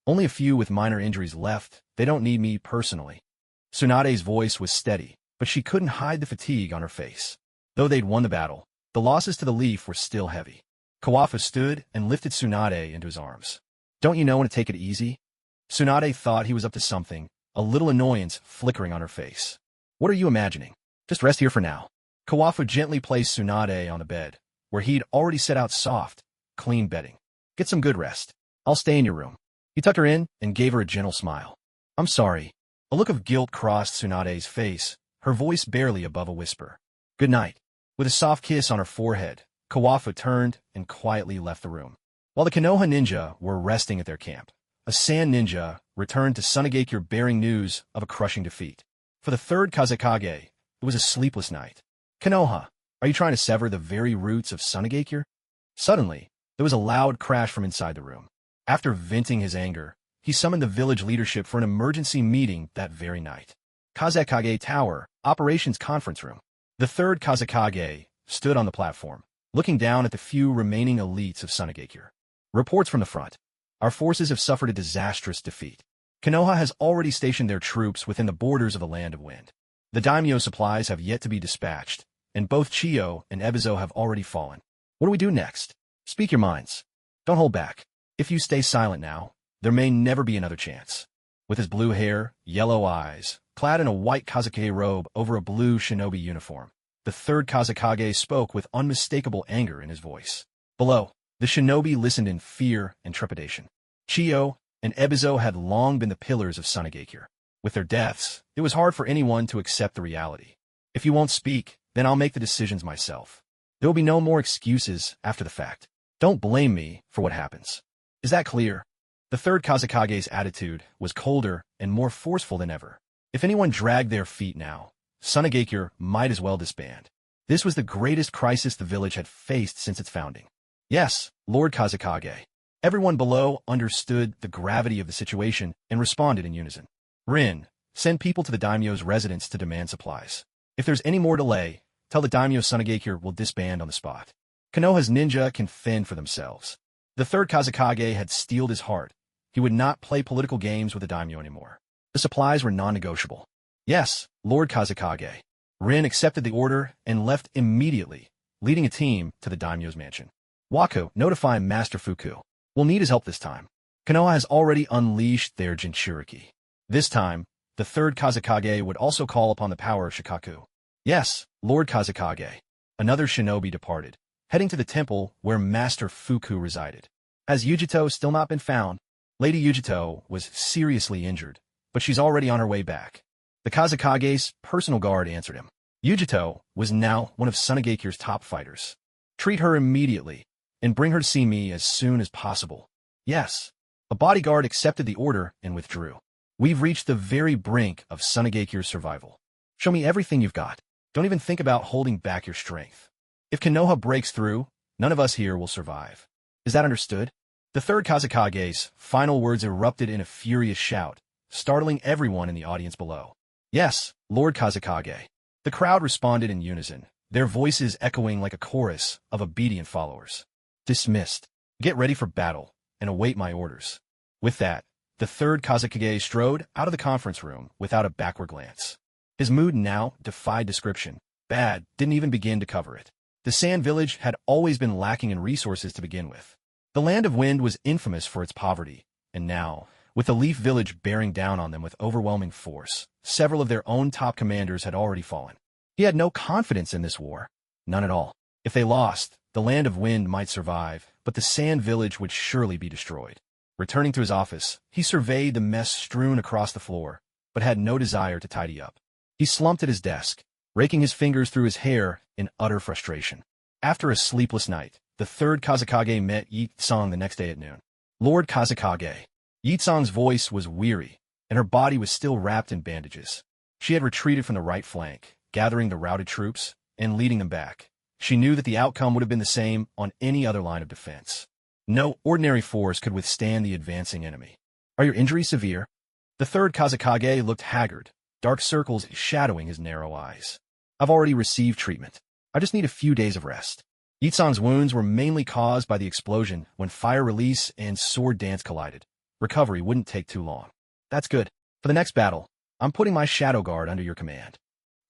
Only a few with minor injuries left. They don't need me personally. Tsunade's voice was steady, but she couldn't hide the fatigue on her face. Though they'd won the battle, the losses to the Leaf were still heavy. Kawafu stood and lifted Tsunade into his arms. Don't you know when to take it easy? Tsunade thought he was up to something, a little annoyance flickering on her face. What are you imagining? Just rest here for now. Kawafu gently placed Tsunade on the bed, where he'd already set out soft, clean bedding. Get some good rest. I'll stay in your room. He tucked her in and gave her a gentle smile. I'm sorry. A look of guilt crossed Tsunade's face, her voice barely above a whisper. Good night. With a soft kiss on her forehead, Kawafu turned and quietly left the room. While the Konoha ninja were resting at their camp, a sand ninja returned to Sunagakure bearing news of a crushing defeat. For the third Kazekage, it was a sleepless night. Konoha, are you trying to sever the very roots of Sunagakure? Suddenly, there was a loud crash from inside the room. After venting his anger, he summoned the village leadership for an emergency meeting that very night. Kazekage Tower, Operations Conference Room. The third Kazekage stood on the platform, looking down at the few remaining elites of Sunagakure. Reports from the front. Our forces have suffered a disastrous defeat. Konoha has already stationed their troops within the borders of the Land of Wind. The daimyo supplies have yet to be dispatched, and both Chiyo and Ebizo have already fallen. What do we do next? Speak your minds. Don't hold back. If you stay silent now, there may never be another chance. With his blue hair, yellow eyes, clad in a white Kazekage robe over a blue shinobi uniform, the third Kazekage spoke with unmistakable anger in his voice. Below, the shinobi listened in fear and trepidation. Chiyo and Ebizo had long been the pillars of Sunagakure. With their deaths, it was hard for anyone to accept the reality. If you won't speak, then I'll make the decisions myself. There will be no more excuses after the fact. Don't blame me for what happens. Is that clear? The third Kazekage's attitude was colder and more forceful than ever. If anyone dragged their feet now, Sunagakure might as well disband. This was the greatest crisis the village had faced since its founding. Yes, Lord Kazekage. Everyone below understood the gravity of the situation and responded in unison. Rin, send people to the daimyo's residence to demand supplies. If there's any more delay, tell the daimyo Sunagakure will disband on the spot. Konoha's ninja can fend for themselves. The third Kazekage had steeled his heart. He would not play political games with the daimyo anymore. The supplies were non-negotiable. Yes, Lord Kazekage. Rin accepted the order and left immediately, leading a team to the daimyo's mansion. Waku, notify Master Fuku. We'll need his help this time. Konoha has already unleashed their Jinchuriki. This time, the third Kazekage would also call upon the power of Shikaku. Yes, Lord Kazekage. Another shinobi departed, heading to the temple where Master Fuku resided. Has Yujito still not been found? Lady Yujito was seriously injured, but she's already on her way back. The Kazekage's personal guard answered him. Yujito was now one of Sunagakure's top fighters. Treat her immediately, and bring her to see me as soon as possible. Yes. A bodyguard accepted the order and withdrew. We've reached the very brink of Sunagakure's survival. Show me everything you've got. Don't even think about holding back your strength. If Konoha breaks through, none of us here will survive. Is that understood? The third Kazekage's final words erupted in a furious shout, startling everyone in the audience below. Yes, Lord Kazekage. The crowd responded in unison, their voices echoing like a chorus of obedient followers. Dismissed. Get ready for battle, and await my orders. With that, the third Kazekage strode out of the conference room without a backward glance. His mood now defied description. Bad didn't even begin to cover it. The Sand Village had always been lacking in resources to begin with. The Land of Wind was infamous for its poverty, and now, with the Leaf Village bearing down on them with overwhelming force, several of their own top commanders had already fallen. He had no confidence in this war. None at all. If they lost, the Land of Wind might survive, but the Sand Village would surely be destroyed. Returning to his office, he surveyed the mess strewn across the floor, but had no desire to tidy up. He slumped at his desk, raking his fingers through his hair in utter frustration. After a sleepless night, the third Kazekage met Yi-san the next day at noon. Lord Kazekage. Yi-san's voice was weary, and her body was still wrapped in bandages. She had retreated from the right flank, gathering the routed troops and leading them back. She knew that the outcome would have been the same on any other line of defense. No ordinary force could withstand the advancing enemy. Are your injuries severe? The third Kazekage looked haggard, dark circles shadowing his narrow eyes. I've already received treatment. I just need a few days of rest. Yitsong's wounds were mainly caused by the explosion when fire release and sword dance collided. Recovery wouldn't take too long. That's good. For the next battle, I'm putting my Shadow Guard under your command.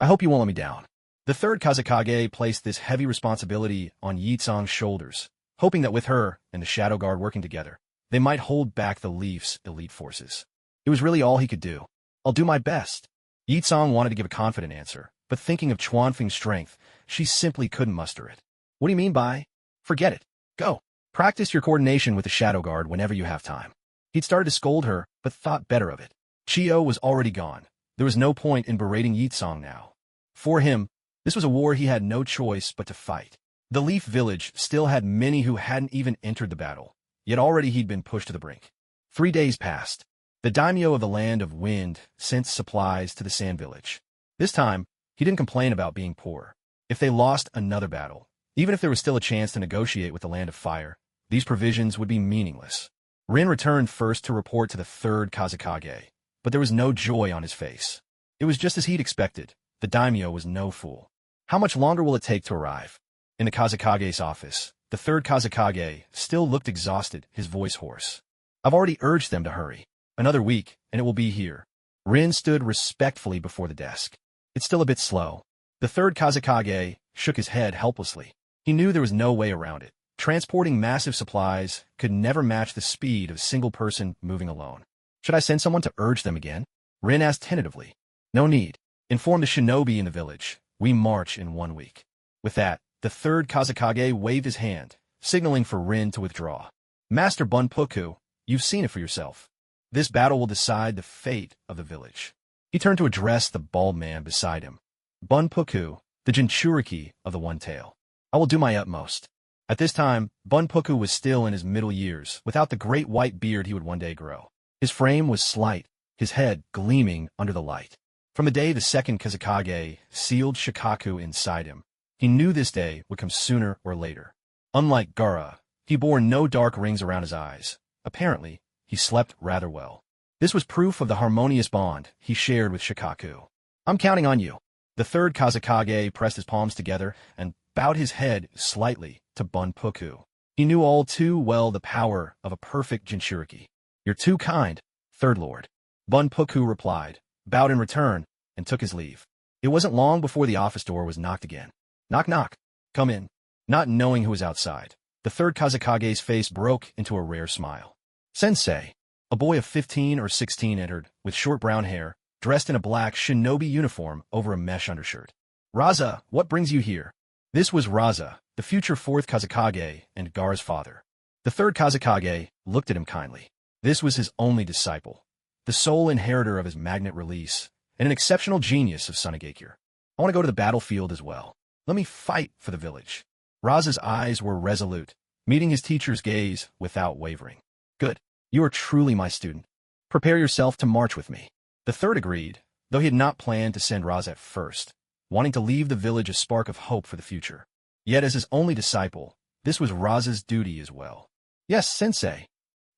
I hope you won't let me down. The third Kazekage placed this heavy responsibility on Yitsong's shoulders, hoping that with her and the Shadow Guard working together, they might hold back the Leaf's elite forces. It was really all he could do. I'll do my best. Yitsong wanted to give a confident answer, but thinking of Chuanfeng's strength, she simply couldn't muster it. What do you mean by? Forget it. Go. Practice your coordination with the Shadow Guard whenever you have time. He'd started to scold her, but thought better of it. Chiyo was already gone. There was no point in berating Yitsong now. For him, this was a war he had no choice but to fight. The Leaf Village still had many who hadn't even entered the battle, yet already he'd been pushed to the brink. 3 days passed. The daimyo of the Land of Wind sent supplies to the Sand Village. This time, he didn't complain about being poor. If they lost another battle, even if there was still a chance to negotiate with the Land of Fire, these provisions would be meaningless. Rin returned first to report to the third Kazekage, but there was no joy on his face. It was just as he'd expected. The daimyo was no fool. How much longer will it take to arrive? In the Kazekage's office, the third Kazekage still looked exhausted, his voice hoarse. I've already urged them to hurry. Another week, and it will be here. Rin stood respectfully before the desk. It's still a bit slow. The third Kazekage shook his head helplessly. He knew there was no way around it. Transporting massive supplies could never match the speed of a single person moving alone. Should I send someone to urge them again? Rin asked tentatively. No need. Inform the shinobi in the village. We march in 1 week. With that, the third Kazekage waved his hand, signaling for Rin to withdraw. Master Bunpuku, you've seen it for yourself. This battle will decide the fate of the village. He turned to address the bald man beside him. Bunpuku, the Jinchuriki of the One Tail. I will do my utmost. At this time, Bunpuku was still in his middle years, without the great white beard he would one day grow. His frame was slight, his head gleaming under the light. From the day the second Kazekage sealed Shikaku inside him, he knew this day would come sooner or later. Unlike Gaara, he bore no dark rings around his eyes. Apparently, he slept rather well. This was proof of the harmonious bond he shared with Shikaku. I'm counting on you. The third Kazekage pressed his palms together and bowed his head slightly to Bunpuku. He knew all too well the power of a perfect Jinchuriki. You're too kind, Third Lord. Bunpuku replied, bowed in return, and took his leave. It wasn't long before the office door was knocked again. Knock knock. Come in. Not knowing who was outside, the third Kazekage's face broke into a rare smile. Sensei. A boy of 15 or 16 entered, with short brown hair, dressed in a black shinobi uniform over a mesh undershirt. Raza, what brings you here? This was Raza, the future fourth Kazekage and Gaara's father. The third Kazekage looked at him kindly. This was his only disciple, the sole inheritor of his magnet release, and an exceptional genius of Tsunade. I want to go to the battlefield as well. Let me fight for the village. Raza's eyes were resolute, meeting his teacher's gaze without wavering. Good. You are truly my student. Prepare yourself to march with me. The third agreed, though he had not planned to send Raza at first, wanting to leave the village a spark of hope for the future. Yet as his only disciple, this was Raza's duty as well. Yes, sensei.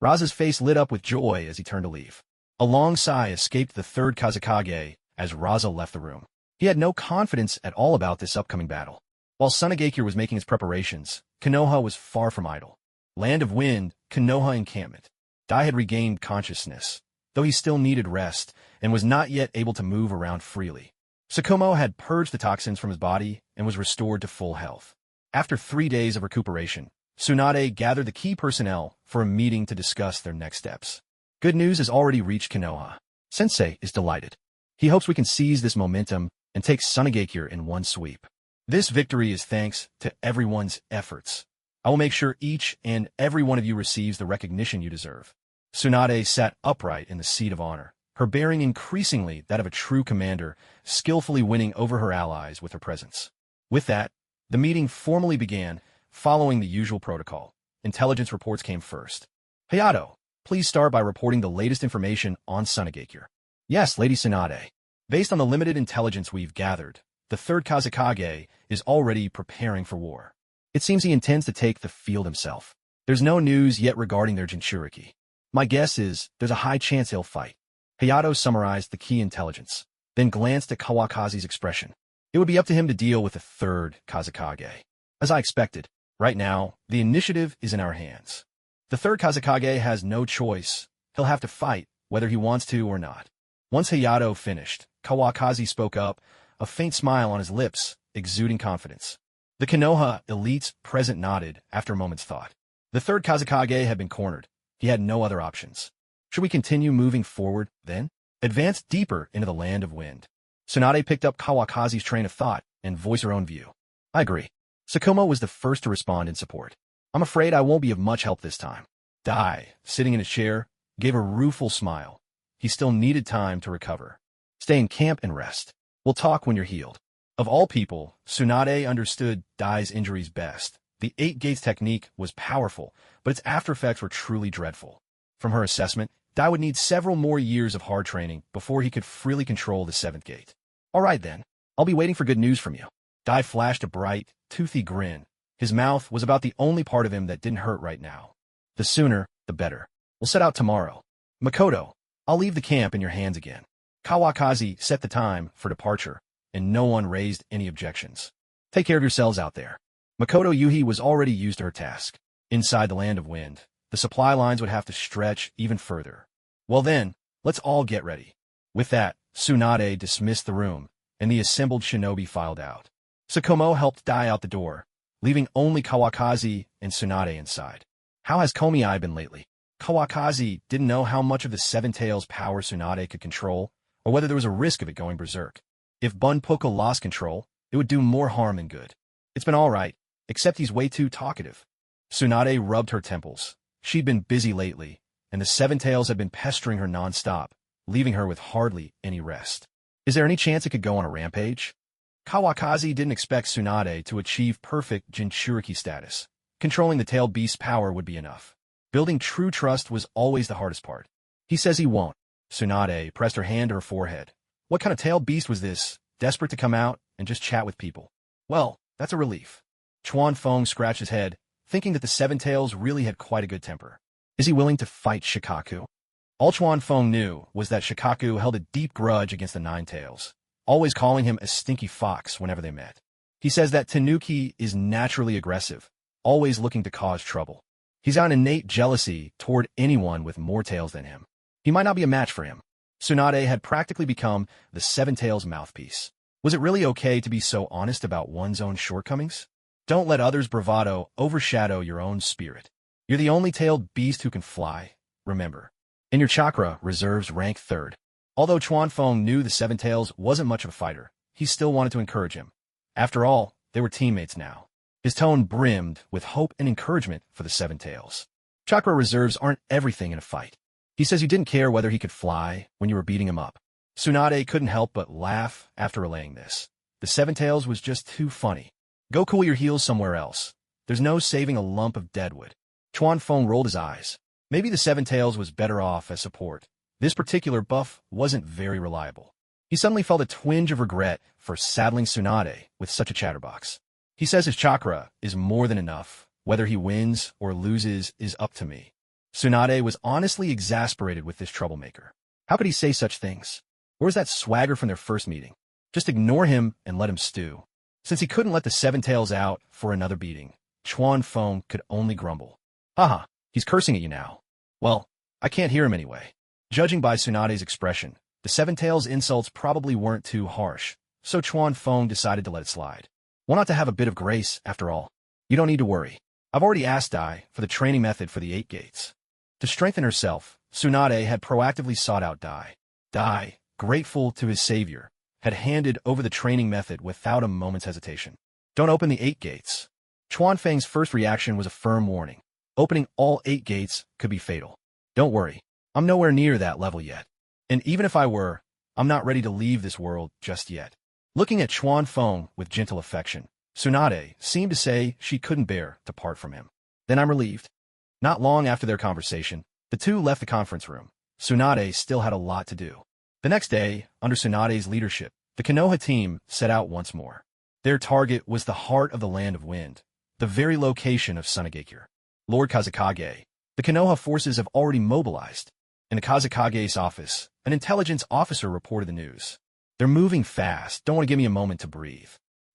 Raza's face lit up with joy as he turned to leave. A long sigh escaped the third Kazekage as Raza left the room. He had no confidence at all about this upcoming battle. While Tsunade was making his preparations, Konoha was far from idle. Land of Wind, Konoha encampment. Dai had regained consciousness, though he still needed rest and was not yet able to move around freely. Sukumo had purged the toxins from his body and was restored to full health. After 3 days of recuperation, Tsunade gathered the key personnel for a meeting to discuss their next steps. Good news has already reached Konoha. Sensei is delighted. He hopes we can seize this momentum and take Tsunade in one sweep. This victory is thanks to everyone's efforts. I will make sure each and every one of you receives the recognition you deserve. Tsunade sat upright in the seat of honor, her bearing increasingly that of a true commander, skillfully winning over her allies with her presence. With that, the meeting formally began, following the usual protocol. Intelligence reports came first. Hayato, please start by reporting the latest information on Tsunade. Yes, Lady Tsunade. Based on the limited intelligence we've gathered, the third Kazekage is already preparing for war. It seems he intends to take the field himself. There's no news yet regarding their Jinchuriki. My guess is there's a high chance he'll fight. Hayato summarized the key intelligence, then glanced at Kawakazi's expression. It would be up to him to deal with the third Kazekage. As I expected, right now, the initiative is in our hands. The third Kazekage has no choice. He'll have to fight, whether he wants to or not. Once Hayato finished, Kawakazi spoke up, a faint smile on his lips, exuding confidence. The Konoha elites present nodded after a moment's thought. The third Kazekage had been cornered. He had no other options. Should we continue moving forward, then? Advance deeper into the land of wind. Tsunade picked up Kawakazi's train of thought and voiced her own view. I agree. Sukumo was the first to respond in support. I'm afraid I won't be of much help this time. Dai, sitting in his chair, gave a rueful smile. He still needed time to recover. Stay in camp and rest. We'll talk when you're healed. Of all people, Tsunade understood Dai's injuries best. The 8 gates technique was powerful, but its aftereffects were truly dreadful. From her assessment, Dai would need several more years of hard training before he could freely control the 7th gate. All right then, I'll be waiting for good news from you. Dai flashed a bright, toothy grin. His mouth was about the only part of him that didn't hurt right now. The sooner, the better. We'll set out tomorrow. Makoto, I'll leave the camp in your hands again. Kawakazi set the time for departure, and no one raised any objections. Take care of yourselves out there. Makoto Yuhi was already used to her task. Inside the land of wind, the supply lines would have to stretch even further. Well then, let's all get ready. With that, Tsunade dismissed the room, and the assembled shinobi filed out. Sukumo helped Dai out the door, leaving only Kawakazi and Tsunade inside. How has Komiai been lately? Kawakazi didn't know how much of the Seven Tails power Tsunade could control, or whether there was a risk of it going berserk. If Bunpuku lost control, it would do more harm than good. It's been all right, except he's way too talkative. Tsunade rubbed her temples. She'd been busy lately, and the Seven Tails had been pestering her non-stop, leaving her with hardly any rest. Is there any chance it could go on a rampage? Kawakazi didn't expect Tsunade to achieve perfect Jinchuriki status. Controlling the tailed beast's power would be enough. Building true trust was always the hardest part. He says he won't. Tsunade pressed her hand to her forehead. What kind of tailed beast was this, desperate to come out and just chat with people? Well, that's a relief. Chuan Feng scratched his head, thinking that the Seven Tails really had quite a good temper. Is he willing to fight Shikaku? All Chuan Feng knew was that Shikaku held a deep grudge against the Nine Tails, always calling him a stinky fox whenever they met. He says that Tanuki is naturally aggressive, always looking to cause trouble. He's got an innate jealousy toward anyone with more tails than him. He might not be a match for him. Tsunade had practically become the Seven Tails' mouthpiece. Was it really okay to be so honest about one's own shortcomings? Don't let others' bravado overshadow your own spirit. You're the only tailed beast who can fly, remember. And your chakra reserves rank 3rd. Although Chuan Feng knew the Seven Tails wasn't much of a fighter, he still wanted to encourage him. After all, they were teammates now. His tone brimmed with hope and encouragement for the Seven Tails. Chakra reserves aren't everything in a fight. He says you didn't care whether he could fly when you were beating him up. Tsunade couldn't help but laugh after relaying this. The Seven Tails was just too funny. Go cool your heels somewhere else. There's no saving a lump of deadwood. Chuan Feng rolled his eyes. Maybe the Seven Tails was better off as support. This particular buff wasn't very reliable. He suddenly felt a twinge of regret for saddling Tsunade with such a chatterbox. He says his chakra is more than enough. Whether he wins or loses is up to me. Tsunade was honestly exasperated with this troublemaker. How could he say such things? Where's that swagger from their first meeting? Just ignore him and let him stew. Since he couldn't let the Seven Tails out for another beating, Chuan Feng could only grumble. Haha, he's cursing at you now. Well, I can't hear him anyway. Judging by Tsunade's expression, the Seven Tails' insults probably weren't too harsh, so Chuan Feng decided to let it slide. Why not to have a bit of grace, after all? You don't need to worry. I've already asked Dai for the training method for the 8 gates. To strengthen herself, Tsunade had proactively sought out Dai. Dai, grateful to his savior, had handed over the training method without a moment's hesitation. Don't open the 8 gates. Chuan Feng's first reaction was a firm warning. Opening all 8 gates could be fatal. Don't worry, I'm nowhere near that level yet. And even if I were, I'm not ready to leave this world just yet. Looking at Chuan Feng with gentle affection, Tsunade seemed to say she couldn't bear to part from him. Then I'm relieved. Not long after their conversation, the two left the conference room. Tsunade still had a lot to do. The next day, under Tsunade's leadership, the Konoha team set out once more. Their target was the heart of the Land of Wind, the very location of Tsunagakure. Lord Kazekage, the Konoha forces have already mobilized. In the Kazakage's office, an intelligence officer reported the news. They're moving fast, don't want to give me a moment to breathe.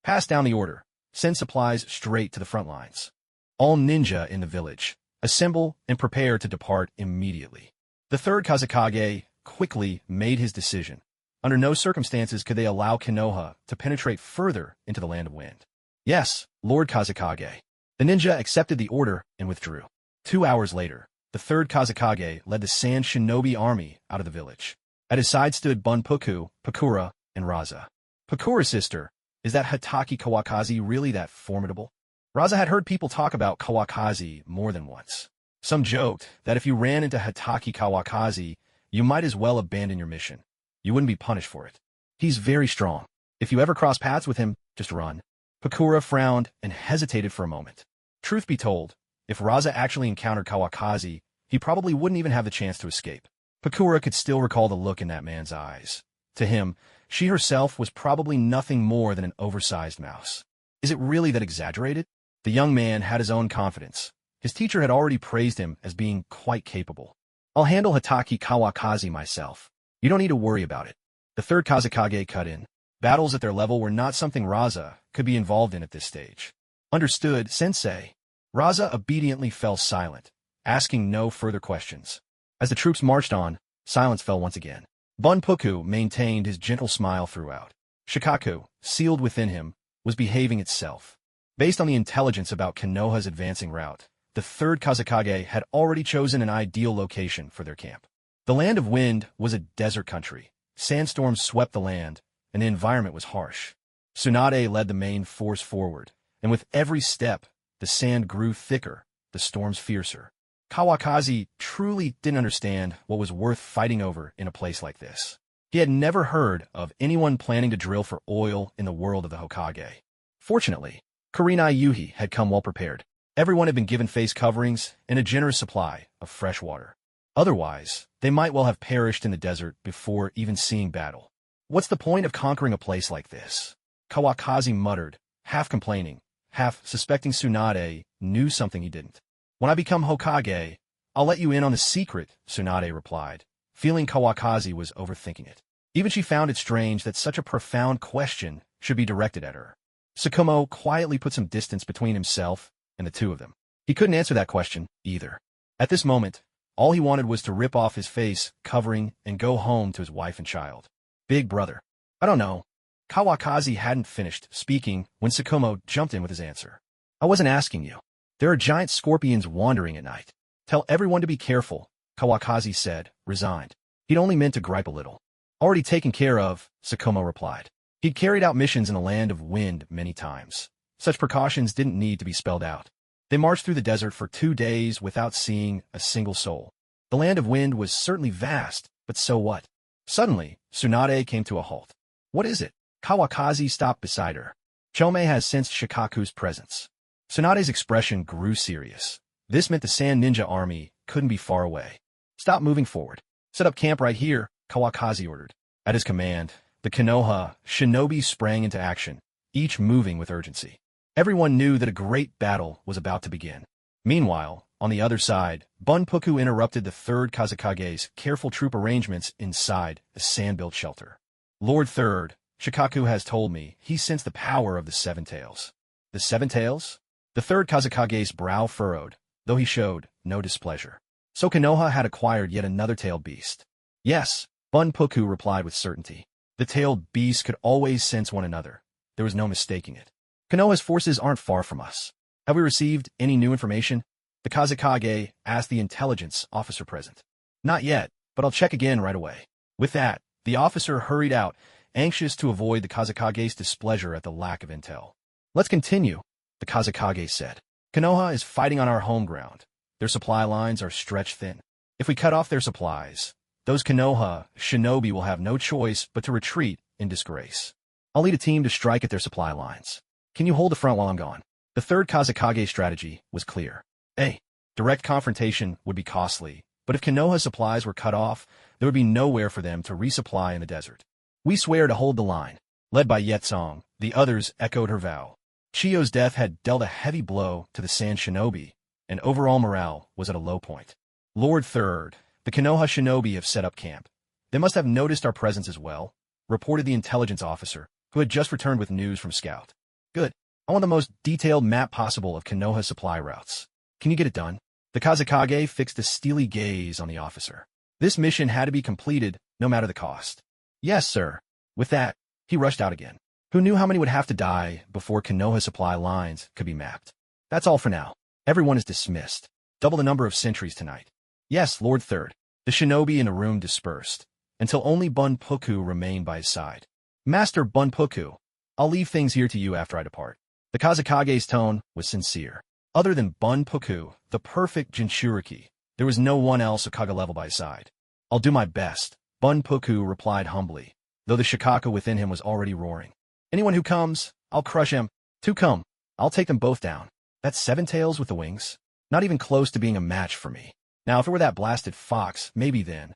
Pass down the order. Send supplies straight to the front lines. All ninja in the village, assemble and prepare to depart immediately. The third Kazakage quickly made his decision. Under no circumstances could they allow Konoha to penetrate further into the Land of Wind. Yes, Lord Kazakage. The ninja accepted the order and withdrew. 2 hours later, the third Kazakage led the Sand Shinobi army out of the village. At his side stood Bunpuku, Pakura, and Raza. Pakura's sister, is that Hitaki Kawakazi really that formidable? Raza had heard people talk about Kawakazi more than once. Some joked that if you ran into Hitaki Kawakazi, you might as well abandon your mission. You wouldn't be punished for it. He's very strong. If you ever cross paths with him, just run. Pakura frowned and hesitated for a moment. Truth be told, if Raza actually encountered Kawakazi, he probably wouldn't even have the chance to escape. Pakura could still recall the look in that man's eyes. To him, she herself was probably nothing more than an oversized mouse. Is it really that exaggerated? The young man had his own confidence. His teacher had already praised him as being quite capable. I'll handle Hitaki Kawakazi myself. You don't need to worry about it. The third Kazakage cut in. Battles at their level were not something Raza could be involved in at this stage. Understood, sensei. Raza obediently fell silent, asking no further questions. As the troops marched on, silence fell once again. Bunpuku maintained his gentle smile throughout. Shikaku, sealed within him, was behaving itself. Based on the intelligence about Konoha's advancing route, the third Kazakage had already chosen an ideal location for their camp. The Land of Wind was a desert country. Sandstorms swept the land, and the environment was harsh. Tsunade led the main force forward, and with every step, the sand grew thicker, the storms fiercer. Kawakazi truly didn't understand what was worth fighting over in a place like this. He had never heard of anyone planning to drill for oil in the world of the Hokage. Fortunately, Kurenai Yuhi had come well prepared. Everyone had been given face coverings and a generous supply of fresh water. Otherwise, they might well have perished in the desert before even seeing battle. What's the point of conquering a place like this? Kawakazi muttered, half complaining, half suspecting Tsunade knew something he didn't. When I become Hokage, I'll let you in on the secret, Tsunade replied, feeling Kawakazi was overthinking it. Even she found it strange that such a profound question should be directed at her. Sukumo quietly put some distance between himself and the two of them. He couldn't answer that question, either. At this moment, all he wanted was to rip off his face covering and go home to his wife and child. Big brother. I don't know. Kawakazi hadn't finished speaking when Sukumo jumped in with his answer. I wasn't asking you. There are giant scorpions wandering at night. Tell everyone to be careful, Kawakazi said, resigned. He'd only meant to gripe a little. Already taken care of, Sukumo replied. He'd carried out missions in the Land of Wind many times. Such precautions didn't need to be spelled out. They marched through the desert for 2 days without seeing a single soul. The Land of Wind was certainly vast, but so what? Suddenly, Tsunade came to a halt. What is it? Kawakazi stopped beside her. Chome has sensed Shikaku's presence. Tsunade's expression grew serious. This meant the Sand Ninja army couldn't be far away. Stop moving forward. Set up camp right here, Kawakazi ordered. At his command, the Konoha shinobi sprang into action, each moving with urgency. Everyone knew that a great battle was about to begin. Meanwhile, on the other side, Bunpuku interrupted the third Kazakage's careful troop arrangements inside a sand-built shelter. Lord Third, Shikaku has told me he sensed the power of the Seven Tails. The Seven Tails? The third Kazakage's brow furrowed, though he showed no displeasure. So Konoha had acquired yet another tailed beast. Yes, Bunpuku replied with certainty. The tailed beasts could always sense one another. There was no mistaking it. Konoha's forces aren't far from us. Have we received any new information? The Kazakage asked the intelligence officer present. Not yet, but I'll check again right away. With that, the officer hurried out, anxious to avoid the Kazakage's displeasure at the lack of intel. Let's continue, the Kazakage said. Konoha is fighting on our home ground. Their supply lines are stretched thin. If we cut off their supplies, those Konoha shinobi will have no choice but to retreat in disgrace. I'll lead a team to strike at their supply lines. Can you hold the front while I'm gone? The third Kazakage's strategy was clear. A. Direct confrontation would be costly, but if Konoha's supplies were cut off, there would be nowhere for them to resupply in the desert. We swear to hold the line. Led by Yetsong, the others echoed her vow. Chiyo's death had dealt a heavy blow to the Sand Shinobi, and overall morale was at a low point. Lord Third, The Konoha shinobi have set up camp. They must have noticed our presence as well, reported the intelligence officer, who had just returned with news from Scout. Good. I want the most detailed map possible of Konoha supply routes. Can you get it done? The Kazekage fixed a steely gaze on the officer. This mission had to be completed, no matter the cost. Yes, sir. With that, he rushed out again. Who knew how many would have to die before Konoha supply lines could be mapped? That's all for now. Everyone is dismissed. Double the number of sentries tonight. Yes, Lord Third. The shinobi in the room dispersed, until only Bunpuku remained by his side. Master Bunpuku, I'll leave things here to you after I depart. The Kazekage's tone was sincere. Other than Bunpuku, the perfect Jinchuriki, there was no one else Okage level by his side. I'll do my best, Bunpuku replied humbly, though the Shikaka within him was already roaring. Anyone who comes, I'll crush him. Two come, I'll take them both down. That's 7 tails with the wings. Not even close to being a match for me. Now, if it were that blasted fox, maybe then.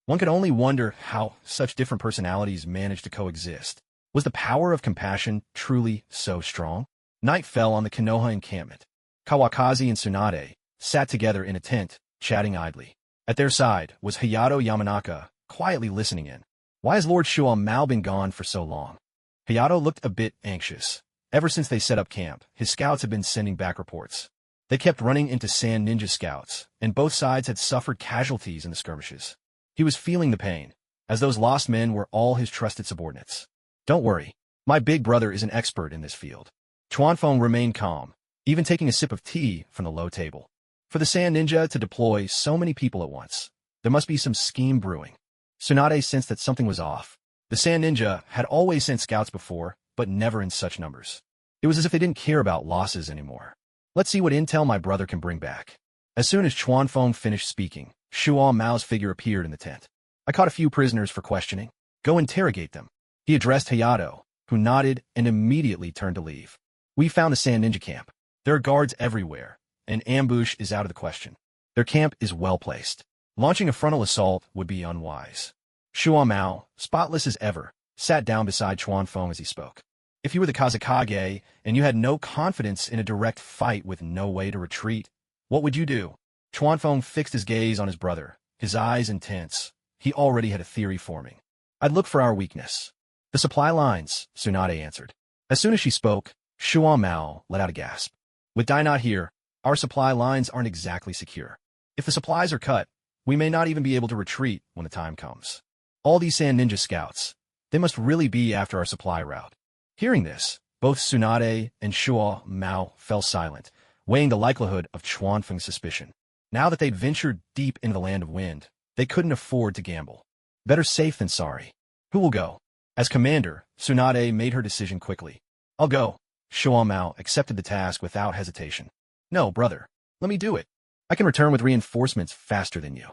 One could only wonder how such different personalities managed to coexist. Was the power of compassion truly so strong? Night fell on the Konoha encampment. Kawakaki and Tsunade sat together in a tent, chatting idly. At their side was Hayato Yamanaka, quietly listening in. Why has Lord Shuo Mao been gone for so long? Hayato looked a bit anxious. Ever since they set up camp, his scouts had been sending back reports. They kept running into sand ninja scouts, and both sides had suffered casualties in the skirmishes. He was feeling the pain, as those lost men were all his trusted subordinates. Don't worry, my big brother is an expert in this field. Chuanfeng remained calm, even taking a sip of tea from the low table. For the sand ninja to deploy so many people at once, there must be some scheme brewing. Tsunade sensed that something was off. The sand ninja had always sent scouts before, but never in such numbers. It was as if they didn't care about losses anymore. Let's see what intel my brother can bring back. As soon as Chuanfeng finished speaking, Shuo Mao's figure appeared in the tent. I caught a few prisoners for questioning. Go interrogate them. He addressed Hayato, who nodded and immediately turned to leave. We found the sand ninja camp. There are guards everywhere. An ambush is out of the question. Their camp is well placed. Launching a frontal assault would be unwise. Shuo Mao, spotless as ever, sat down beside Chuanfeng as he spoke. If you were the Kazekage and you had no confidence in a direct fight with no way to retreat, what would you do? Chuanfeng fixed his gaze on his brother, his eyes intense. He already had a theory forming. I'd look for our weakness. The supply lines, Tsunade answered. As soon as she spoke, Shuo Mao let out a gasp. With Dai not here, our supply lines aren't exactly secure. If the supplies are cut, we may not even be able to retreat when the time comes. All these sand ninja scouts, they must really be after our supply route. Hearing this, both Tsunade and Shuo Mao fell silent, weighing the likelihood of Chuanfeng's suspicion. Now that they'd ventured deep into the land of wind, they couldn't afford to gamble. Better safe than sorry. Who will go? As commander, Tsunade made her decision quickly. I'll go. Shuo Mao accepted the task without hesitation. No, brother. Let me do it. I can return with reinforcements faster than you.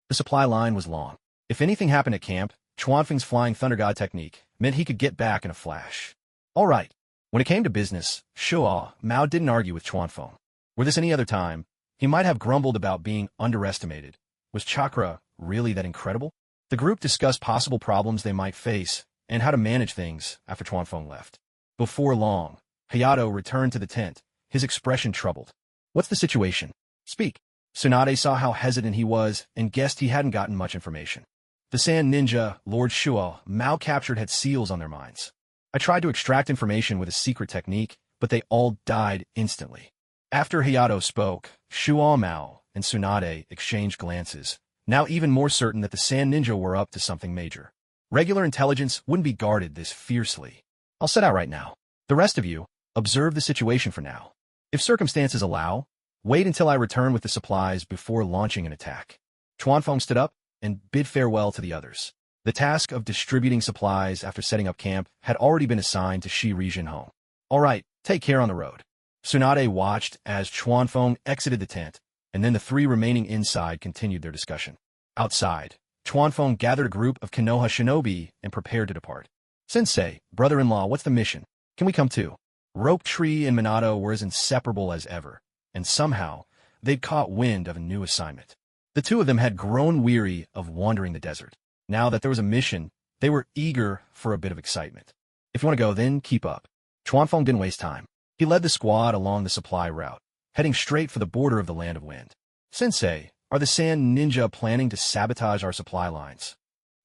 The supply line was long. If anything happened at camp, Chuanfeng's flying thunder god technique meant he could get back in a flash. All right. When it came to business, Shuo Mao didn't argue with Chuanfeng. Were this any other time, he might have grumbled about being underestimated. Was chakra really that incredible? The group discussed possible problems they might face and how to manage things after Chuanfeng left. Before long, Hayato returned to the tent, his expression troubled. What's the situation? Speak. Tsunade saw how hesitant he was and guessed he hadn't gotten much information. The sand ninja, Lord Shuo Mao captured had seals on their minds. I tried to extract information with a secret technique, but they all died instantly. After Hayato spoke, Shuo Mao and Tsunade exchanged glances, now even more certain that the sand ninja were up to something major. Regular intelligence wouldn't be guarded this fiercely. I'll set out right now. The rest of you, observe the situation for now. If circumstances allow, wait until I return with the supplies before launching an attack. Chuanfeng stood up and bid farewell to the others. The task of distributing supplies after setting up camp had already been assigned to Shi Rijinhong. All right, take care on the road. Tsunade watched as Chuanfeng exited the tent, and then the 3 remaining inside continued their discussion. Outside, Chuanfeng gathered a group of Konoha shinobi and prepared to depart. Sensei, brother-in-law, what's the mission? Can we come too? Rope Tree and Minato were as inseparable as ever, and somehow they'd caught wind of a new assignment. The two of them had grown weary of wandering the desert. Now that there was a mission, they were eager for a bit of excitement. If you want to go, then keep up. Chuanfeng didn't waste time. He led the squad along the supply route, heading straight for the border of the Land of Wind. Sensei, Are the Sand Ninja planning to sabotage our supply lines?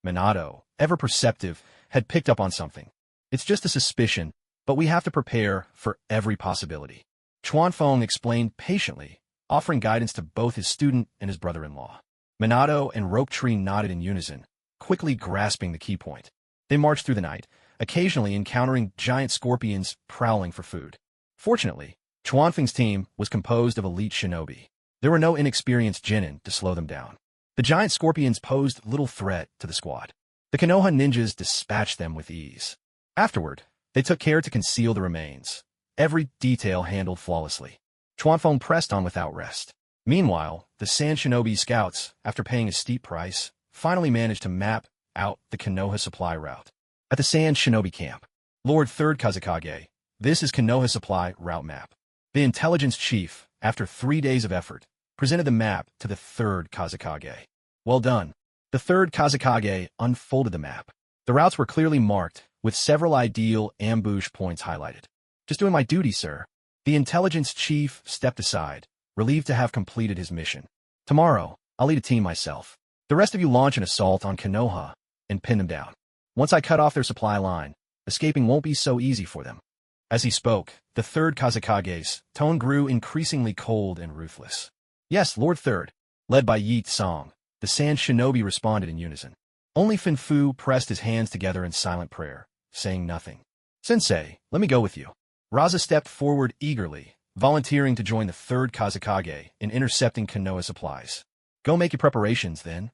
Minato, ever perceptive, had picked up on something. It's just a suspicion, but we have to prepare for every possibility. Chuanfeng explained patiently, offering guidance to both his student and his brother-in-law. Minato and Rope Tree nodded in unison, quickly grasping the key point. They marched through the night, occasionally encountering giant scorpions prowling for food. Fortunately, Chuanfeng's team was composed of elite shinobi. There were no inexperienced genin to slow them down. The giant scorpions posed little threat to the squad. The Konoha ninjas dispatched them with ease. Afterward, they took care to conceal the remains, every detail handled flawlessly. Chuanfeng pressed on without rest. Meanwhile, the Sand Shinobi scouts, after paying a steep price, finally managed to map out the Konoha supply route. At the Sand Shinobi camp, Lord 3rd Kazekage, this is Konoha supply route map. The intelligence chief, after 3 days of effort, presented the map to the 3rd Kazekage. Well done. The 3rd Kazekage unfolded the map. The routes were clearly marked, with several ideal ambush points highlighted. Just doing my duty, sir. The intelligence chief stepped aside, relieved to have completed his mission. Tomorrow, I'll lead a team myself. The rest of you launch an assault on Konoha and pin them down. Once I cut off their supply line, escaping won't be so easy for them. As he spoke, the 3rd Kazekage's tone grew increasingly cold and ruthless. Yes, Lord 3rd. Led by Yi Tsong, the Sand Shinobi responded in unison. Only Fin Fu pressed his hands together in silent prayer, saying nothing. Sensei, let me go with you. Raza stepped forward eagerly, volunteering to join the 3rd Kazekage in intercepting Konoha supplies. Go make your preparations, then.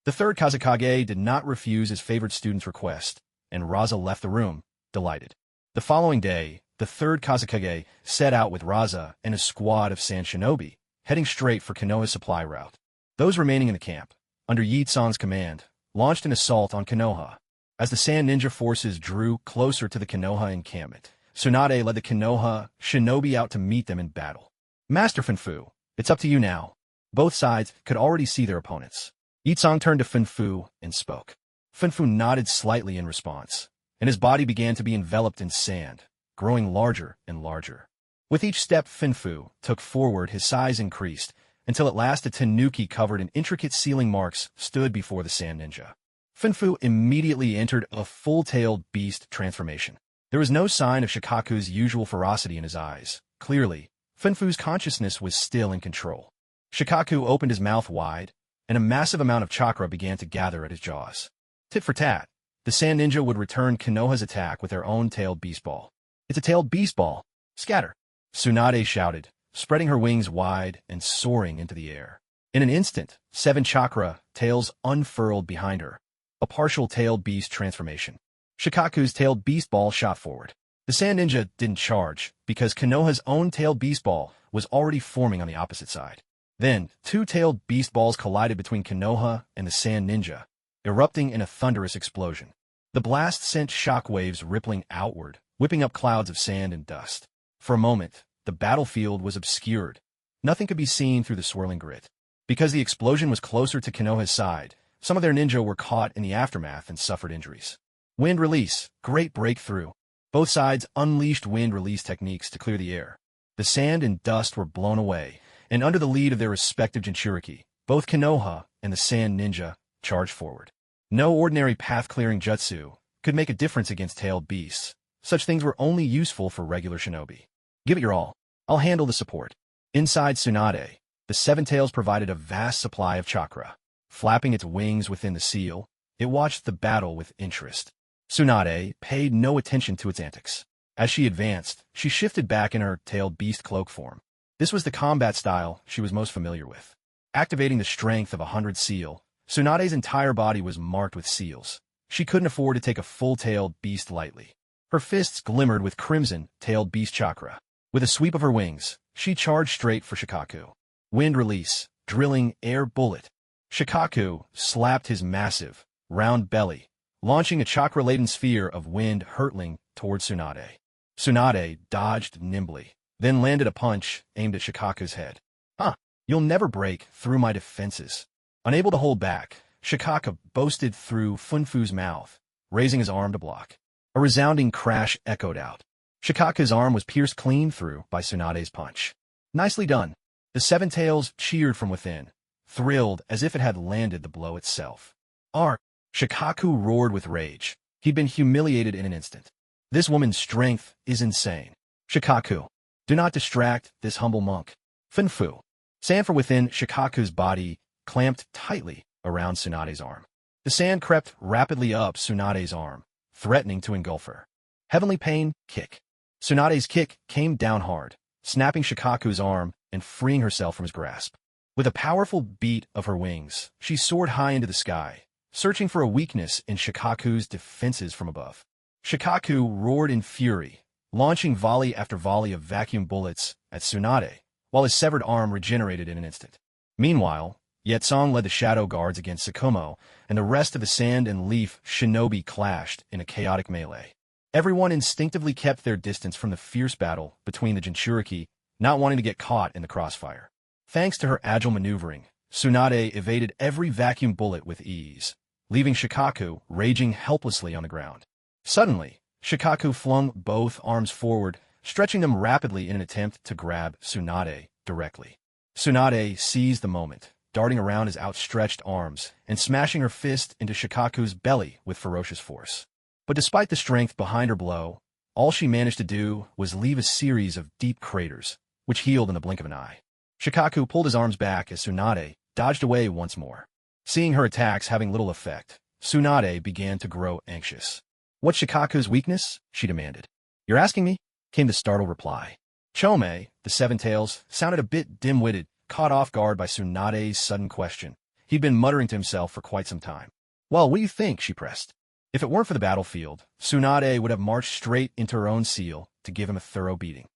The 3rd Kazekage did not refuse his favorite student's request, and Raza left the room, delighted. The following day, the 3rd Kazekage set out with Raza and a squad of Sand Shinobi, heading straight for Konoha's supply route. Those remaining in the camp, under Yi Tsong's command, launched an assault on Konoha. As the Sand Ninja forces drew closer to the Konoha encampment, Tsunade led the Konoha shinobi out to meet them in battle. Master Fin Fu, it's up to you now. Both sides could already see their opponents. Yi Tsong turned to Fin Fu and spoke. Fin Fu nodded slightly in response, and his body began to be enveloped in sand, growing larger and larger. With each step Fin Fu took forward, his size increased, until at last a tanuki covered in intricate sealing marks stood before the Sand Ninja. Fin Fu immediately entered a full-tailed beast transformation. There was no sign of Shikaku's usual ferocity in his eyes. Clearly, Fin Fu's consciousness was still in control. Shikaku opened his mouth wide, and a massive amount of chakra began to gather at his jaws. Tit for tat, the Sand Ninja would return Konoha's attack with their own tailed beast ball. It's a tailed beast ball. Scatter! Tsunade shouted, spreading her wings wide and soaring into the air. In an instant, 7 chakra tails unfurled behind her. A partial tailed beast transformation. Shikaku's tailed beast ball shot forward. The Sand Ninja didn't charge, because Konoha's own tailed beast ball was already forming on the opposite side. Then, 2 tailed beast balls collided between Konoha and the Sand Ninja, erupting in a thunderous explosion. The blast sent shockwaves rippling outward, whipping up clouds of sand and dust. For a moment, the battlefield was obscured. Nothing could be seen through the swirling grit. Because the explosion was closer to Konoha's side, some of their ninja were caught in the aftermath and suffered injuries. Wind release, great breakthrough. Both sides unleashed wind release techniques to clear the air. The sand and dust were blown away, and under the lead of their respective Jinchuriki, both Konoha and the Sand Ninja charged forward. No ordinary path-clearing jutsu could make a difference against tailed beasts. Such things were only useful for regular shinobi. Give it your all. I'll handle the support. Inside Tsunade, the 7 tails provided a vast supply of chakra. Flapping its wings within the seal, it watched the battle with interest. Tsunade paid no attention to its antics. As she advanced, she shifted back in her tailed beast cloak form. This was the combat style she was most familiar with. Activating the strength of 100 seal, Tsunade's entire body was marked with seals. She couldn't afford to take a full-tailed beast lightly. Her fists glimmered with crimson, tailed beast chakra. With a sweep of her wings, she charged straight for Shikaku. Wind release, drilling air bullet. Shikaku slapped his massive, round belly, launching a chakra-laden sphere of wind hurtling toward Tsunade. Tsunade dodged nimbly, then landed a punch aimed at Shikaku's head. Huh, you'll never break through my defenses. Unable to hold back, Shikaku boasted through Fin Fu's mouth, raising his arm to block. A resounding crash echoed out. Shikaku's arm was pierced clean through by Tsunade's punch. Nicely done. The 7 tails cheered from within, thrilled as if it had landed the blow itself. Ark! Shikaku roared with rage. He'd been humiliated in an instant. This woman's strength is insane. Shikaku, do not distract this humble monk. Finfu. Sand from within Shikaku's body clamped tightly around Tsunade's arm. The sand crept rapidly up Tsunade's arm, threatening to engulf her. Heavenly Pain, kick. Tsunade's kick came down hard, snapping Shikaku's arm and freeing herself from his grasp. With a powerful beat of her wings, she soared high into the sky, searching for a weakness in Shikaku's defenses from above. Shikaku roared in fury, launching volley after volley of vacuum bullets at Tsunade, while his severed arm regenerated in an instant. Meanwhile, Yetsong led the Shadow Guards against Sukumo, and the rest of the Sand and Leaf shinobi clashed in a chaotic melee. Everyone instinctively kept their distance from the fierce battle between the Jinchuriki, not wanting to get caught in the crossfire. Thanks to her agile maneuvering, Tsunade evaded every vacuum bullet with ease, leaving Shikaku raging helplessly on the ground. Suddenly, Shikaku flung both arms forward, stretching them rapidly in an attempt to grab Tsunade directly. Tsunade seized the moment, darting around his outstretched arms and smashing her fist into Shikaku's belly with ferocious force. But despite the strength behind her blow, all she managed to do was leave a series of deep craters, which healed in the blink of an eye. Shikaku pulled his arms back as Tsunade dodged away once more. Seeing her attacks having little effect, Tsunade began to grow anxious. "What's Shikaku's weakness?" she demanded. "You're asking me?" came the startled reply. Chome, the Seven Tails, sounded a bit dim-witted, caught off guard by Tsunade's sudden question. He'd been muttering to himself for quite some time. "Well, what do you think?" she pressed. If it weren't for the battlefield, Tsunade would have marched straight into her own seal to give him a thorough beating.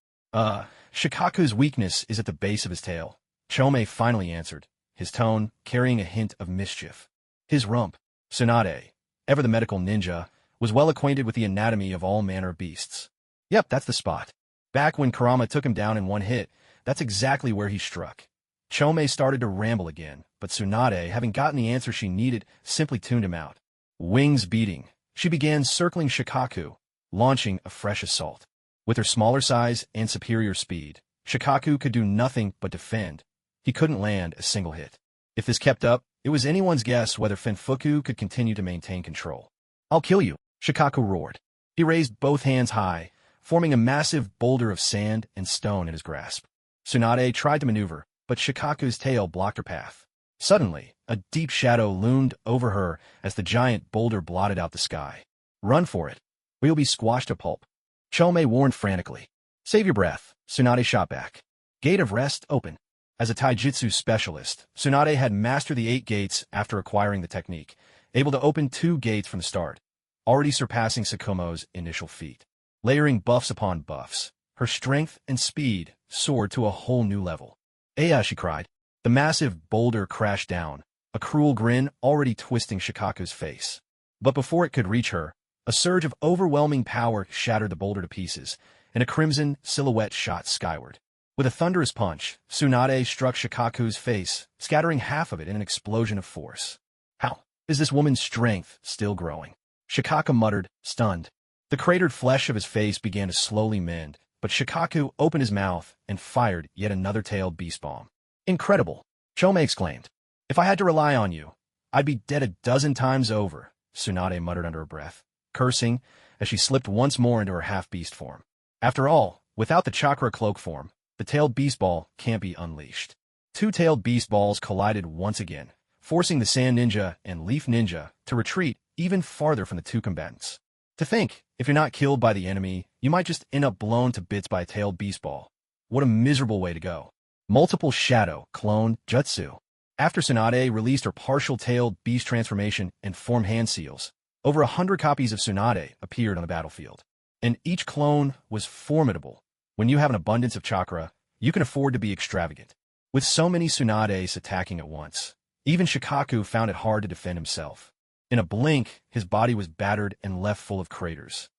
Shikaku's weakness is at the base of his tail," Chome finally answered, his tone carrying a hint of mischief. His rump. Tsunade, ever the medical ninja, was well acquainted with the anatomy of all manner of beasts. "Yep, that's the spot. Back when Kurama took him down in one hit, that's exactly where he struck." Chome started to ramble again, but Tsunade, having gotten the answer she needed, simply tuned him out. Wings beating, she began circling Shikaku, launching a fresh assault. With her smaller size and superior speed, Shikaku could do nothing but defend. He couldn't land a single hit. If this kept up, it was anyone's guess whether Finfuku could continue to maintain control. "I'll kill you," Shikaku roared. He raised both hands high, forming a massive boulder of sand and stone in his grasp. Tsunade tried to maneuver, but Shikaku's tail blocked her path. Suddenly, a deep shadow loomed over her as the giant boulder blotted out the sky. "Run for it, or you'll be squashed to pulp," Chome warned frantically. "Save your breath," Tsunade shot back. Gate of Rest open. As a taijutsu specialist, Tsunade had mastered the 8 gates after acquiring the technique, able to open 2 gates from the start, already surpassing Sukumo's initial feat. Layering buffs upon buffs, her strength and speed soared to a whole new level. "Aya!" she cried. The massive boulder crashed down, a cruel grin already twisting Shikaku's face. But before it could reach her, a surge of overwhelming power shattered the boulder to pieces, and a crimson silhouette shot skyward. With a thunderous punch, Tsunade struck Shikaku's face, scattering half of it in an explosion of force. "How is this woman's strength still growing?" Shikaku muttered, stunned. The cratered flesh of his face began to slowly mend, but Shikaku opened his mouth and fired yet another tailed beast bomb. "Incredible!" Chome exclaimed. "If I had to rely on you, I'd be dead a dozen times over," Tsunade muttered under her breath, cursing as she slipped once more into her half-beast form. After all, without the chakra cloak form, the tailed beast ball can't be unleashed. 2 tailed beast balls collided once again, forcing the Sand Ninja and Leaf Ninja to retreat even farther from the 2 combatants. To think, if you're not killed by the enemy, you might just end up blown to bits by a tailed beast ball. What a miserable way to go. Multiple Shadow Clone Jutsu. After Tsunade released her partial tailed beast transformation and form hand seals, over 100 copies of Tsunade appeared on the battlefield. And each clone was formidable. When you have an abundance of chakra, you can afford to be extravagant. With so many Tsunades attacking at once, even Shikaku found it hard to defend himself. In a blink, his body was battered and left full of craters.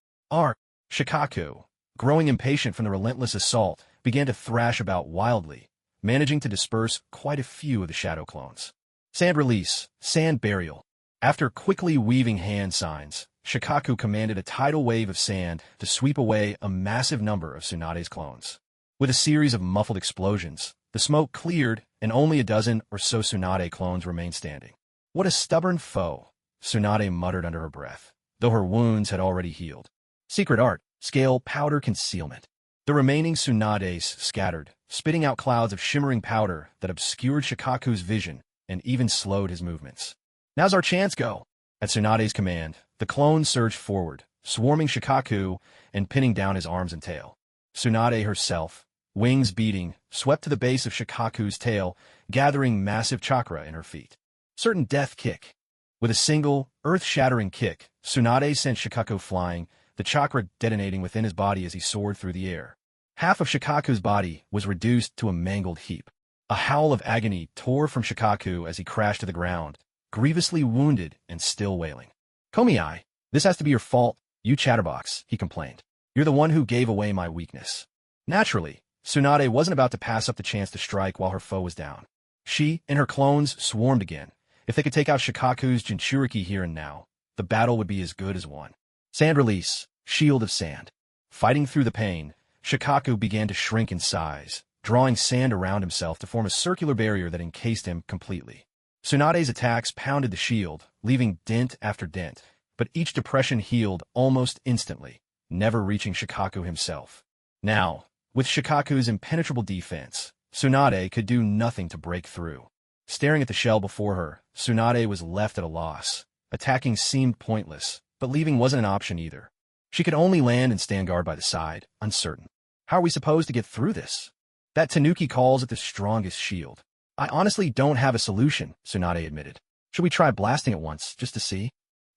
Shikaku, growing impatient from the relentless assault, began to thrash about wildly, managing to disperse quite a few of the shadow clones. Sand release, sand burial. After quickly weaving hand signs, Shikaku commanded a tidal wave of sand to sweep away a massive number of Tsunade's clones. With a series of muffled explosions, The smoke cleared, and only a dozen or so Tsunade clones remained standing. What a stubborn foe, Tsunade muttered under her breath, though her wounds had already healed. Secret art, scale, powder, concealment. The remaining Tsunades scattered, spitting out clouds of shimmering powder that obscured Shikaku's vision and even slowed his movements. Now's our chance, go! At Tsunade's command, the clones surged forward, swarming Shikaku and pinning down his arms and tail. Tsunade herself, wings beating, swept to the base of Shikaku's tail, gathering massive chakra in her feet. Certain death kick. With a single, earth-shattering kick, Tsunade sent Shikaku flying, the chakra detonating within his body as he soared through the air. Half of Shikaku's body was reduced to a mangled heap. A howl of agony tore from Shikaku as he crashed to the ground, grievously wounded and still wailing. "Komi-ai, this has to be your fault, you chatterbox," he complained. "You're the one who gave away my weakness." Naturally, Tsunade wasn't about to pass up the chance to strike while her foe was down. She and her clones swarmed again. If they could take out Shikaku's Jinchuriki here and now, the battle would be as good as won. Sand release, shield of sand. Fighting through the pain, Shikaku began to shrink in size, drawing sand around himself to form a circular barrier that encased him completely. Tsunade's attacks pounded the shield, leaving dent after dent, but each depression healed almost instantly, never reaching Shikaku himself. Now, with Shikaku's impenetrable defense, Tsunade could do nothing to break through. Staring at the shell before her, Tsunade was left at a loss. Attacking seemed pointless, but leaving wasn't an option either. She could only land and stand guard by the side, uncertain. How are we supposed to get through this? That Tanuki calls it the strongest shield. I honestly don't have a solution, Tsunade admitted. Should we try blasting it once, just to see?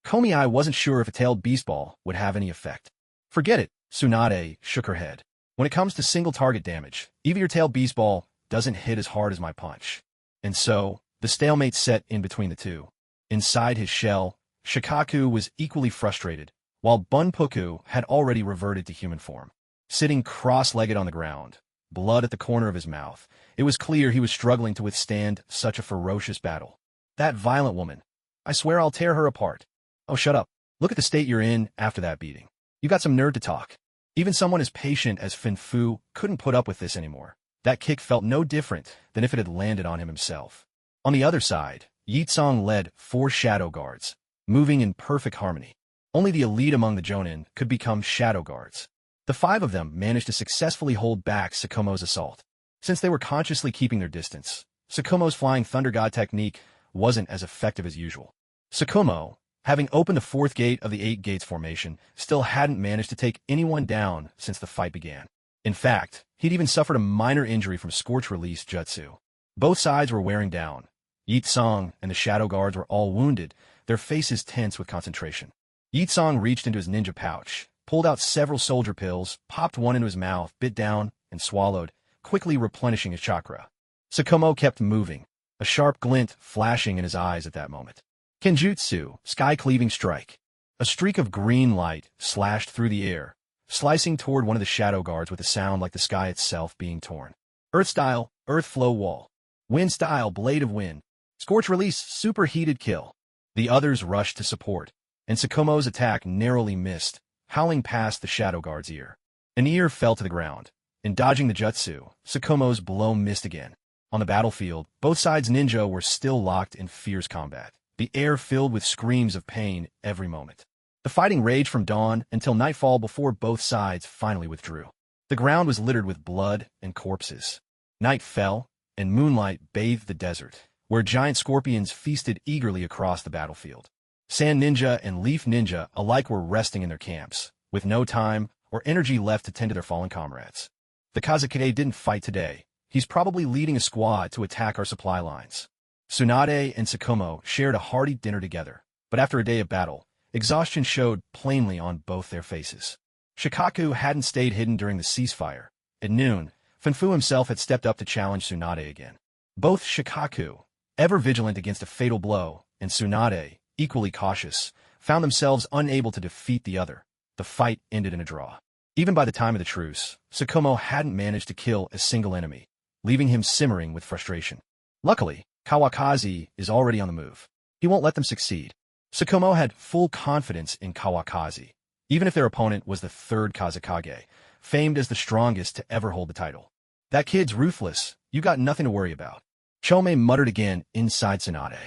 Komi-ai wasn't sure if a tailed beast ball would have any effect. Forget it, Tsunade shook her head. When it comes to single target damage, even your tailed beast ball doesn't hit as hard as my punch. And so, the stalemate set in between the two. Inside his shell, Shikaku was equally frustrated, while Bunpuku had already reverted to human form. Sitting cross-legged on the ground, blood at the corner of his mouth, it was clear he was struggling to withstand such a ferocious battle. That violent woman. I swear I'll tear her apart. Oh, shut up. Look at the state you're in after that beating. You got some nerve to talk. Even someone as patient as Finfu couldn't put up with this anymore. That kick felt no different than if it had landed on him himself. On the other side, Yitsong led 4 shadow guards, moving in perfect harmony. Only the elite among the Jonin could become shadow guards. The 5 of them managed to successfully hold back Sukumo's assault. Since they were consciously keeping their distance, Sukumo's flying thunder god technique wasn't as effective as usual. Sukumo, having opened the 4th gate of the 8 gates formation, still hadn't managed to take anyone down since the fight began. In fact, he'd even suffered a minor injury from Scorch Release Jutsu. Both sides were wearing down. Yitsong and the shadow guards were all wounded, their faces tense with concentration. Yitsong reached into his ninja pouch, pulled out several soldier pills, popped one into his mouth, bit down, and swallowed, quickly replenishing his chakra. Sukumo kept moving, a sharp glint flashing in his eyes at that moment. Kenjutsu, sky-cleaving strike. A streak of green light slashed through the air, slicing toward one of the shadow guards with a sound like the sky itself being torn. Earth style, earth flow wall. Wind style, blade of wind. Scorch release, superheated kill. The others rushed to support, and Sukumo's attack narrowly missed, howling past the shadow guard's ear. An ear fell to the ground. In dodging the jutsu, Sukumo's blow missed again. On the battlefield, both sides' ninja were still locked in fierce combat, the air filled with screams of pain every moment. The fighting raged from dawn until nightfall before both sides finally withdrew. The ground was littered with blood and corpses. Night fell, and moonlight bathed the desert, where giant scorpions feasted eagerly across the battlefield. Sand Ninja and Leaf Ninja alike were resting in their camps, with no time or energy left to tend to their fallen comrades. The Kazakage didn't fight today. He's probably leading a squad to attack our supply lines. Tsunade and Sukumo shared a hearty dinner together, but after a day of battle, exhaustion showed plainly on both their faces. Shikaku hadn't stayed hidden during the ceasefire. At noon, Finfu himself had stepped up to challenge Tsunade again. Both Shikaku, ever vigilant against a fatal blow, and Tsunade, equally cautious, found themselves unable to defeat the other. The fight ended in a draw. Even by the time of the truce, Sukumo hadn't managed to kill a single enemy, leaving him simmering with frustration. Luckily, Kawakaki is already on the move. He won't let them succeed. Sukumo had full confidence in Kawakaki, even if their opponent was the 3rd Kazakage, famed as the strongest to ever hold the title. That kid's ruthless, You got nothing to worry about. Chome muttered again inside Tsunade.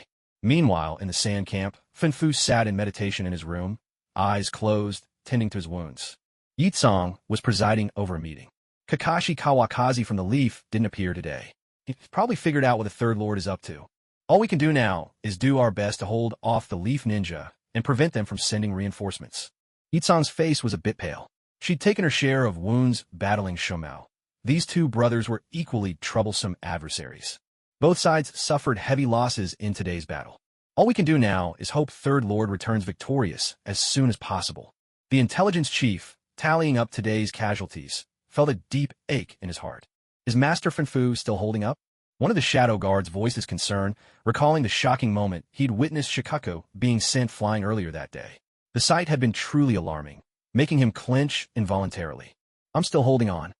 Meanwhile, in the sand camp, Finfu sat in meditation in his room, eyes closed, tending to his wounds. Yitsong was presiding over a meeting. Kakashi Kawakazi from the Leaf didn't appear today. He probably figured out what the Third Lord is up to. All we can do now is do our best to hold off the Leaf Ninja and prevent them from sending reinforcements. Yitsong's face was a bit pale. She'd taken her share of wounds battling Shomao. These two brothers were equally troublesome adversaries. Both sides suffered heavy losses in today's battle. All we can do now is hope Third Lord returns victorious as soon as possible. The intelligence chief, tallying up today's casualties, felt a deep ache in his heart. Is Master Finfu still holding up? One of the shadow guards voiced his concern, recalling the shocking moment he'd witnessed Shikaku being sent flying earlier that day. The sight had been truly alarming, making him clench involuntarily. I'm still holding on.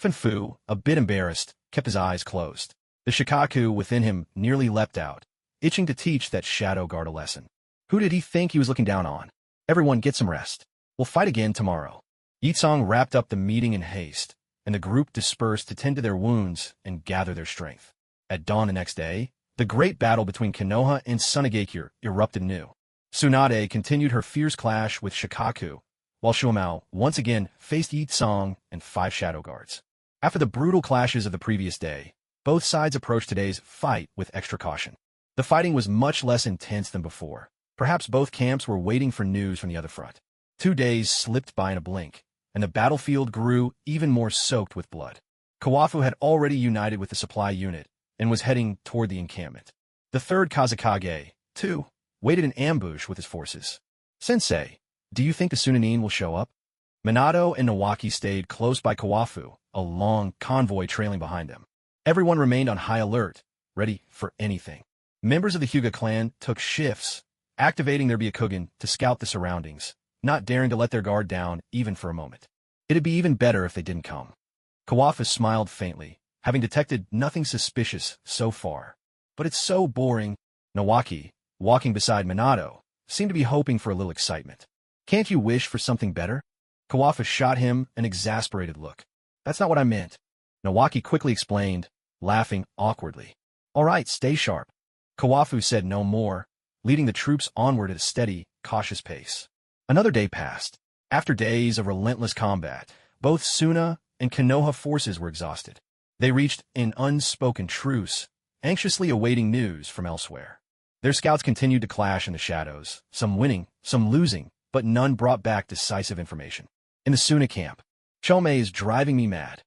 Finfu, a bit embarrassed, kept his eyes closed. The Shikaku within him nearly leapt out, itching to teach that shadow guard a lesson. Who did he think he was looking down on? Everyone get some rest. We'll fight again tomorrow. Yitsong wrapped up the meeting in haste, and the group dispersed to tend to their wounds and gather their strength. At dawn the next day, the great battle between Konoha and Tsunade erupted anew. Tsunade continued her fierce clash with Shikaku, while Shomao once again faced Yitsong and 5 shadow guards. After the brutal clashes of the previous day, both sides approached today's fight with extra caution. The fighting was much less intense than before. Perhaps both camps were waiting for news from the other front. 2 days slipped by in a blink, and the battlefield grew even more soaked with blood. Kawafu had already united with the supply unit and was heading toward the encampment. The third Kazekage, too, waited in ambush with his forces. Sensei, do you think the Tsunade will show up? Minato and Nawaki stayed close by Kawafu, a long convoy trailing behind them. Everyone remained on high alert, ready for anything. Members of the Hyuga clan took shifts, activating their Byakugan to scout the surroundings, not daring to let their guard down even for a moment. It'd be even better if they didn't come. Kawafu smiled faintly, having detected nothing suspicious so far. But it's so boring. Nawaki, walking beside Minato, seemed to be hoping for a little excitement. Can't you wish for something better? Kawafu shot him an exasperated look. That's not what I meant. Nawaki quickly explained, laughing awkwardly. All right, stay sharp. Kawafu said no more, leading the troops onward at a steady, cautious pace. Another day passed. After days of relentless combat, both Suna and Konoha forces were exhausted. They reached an unspoken truce, anxiously awaiting news from elsewhere. Their scouts continued to clash in the shadows, some winning, some losing, but none brought back decisive information. In the Suna camp, Chome is driving me mad.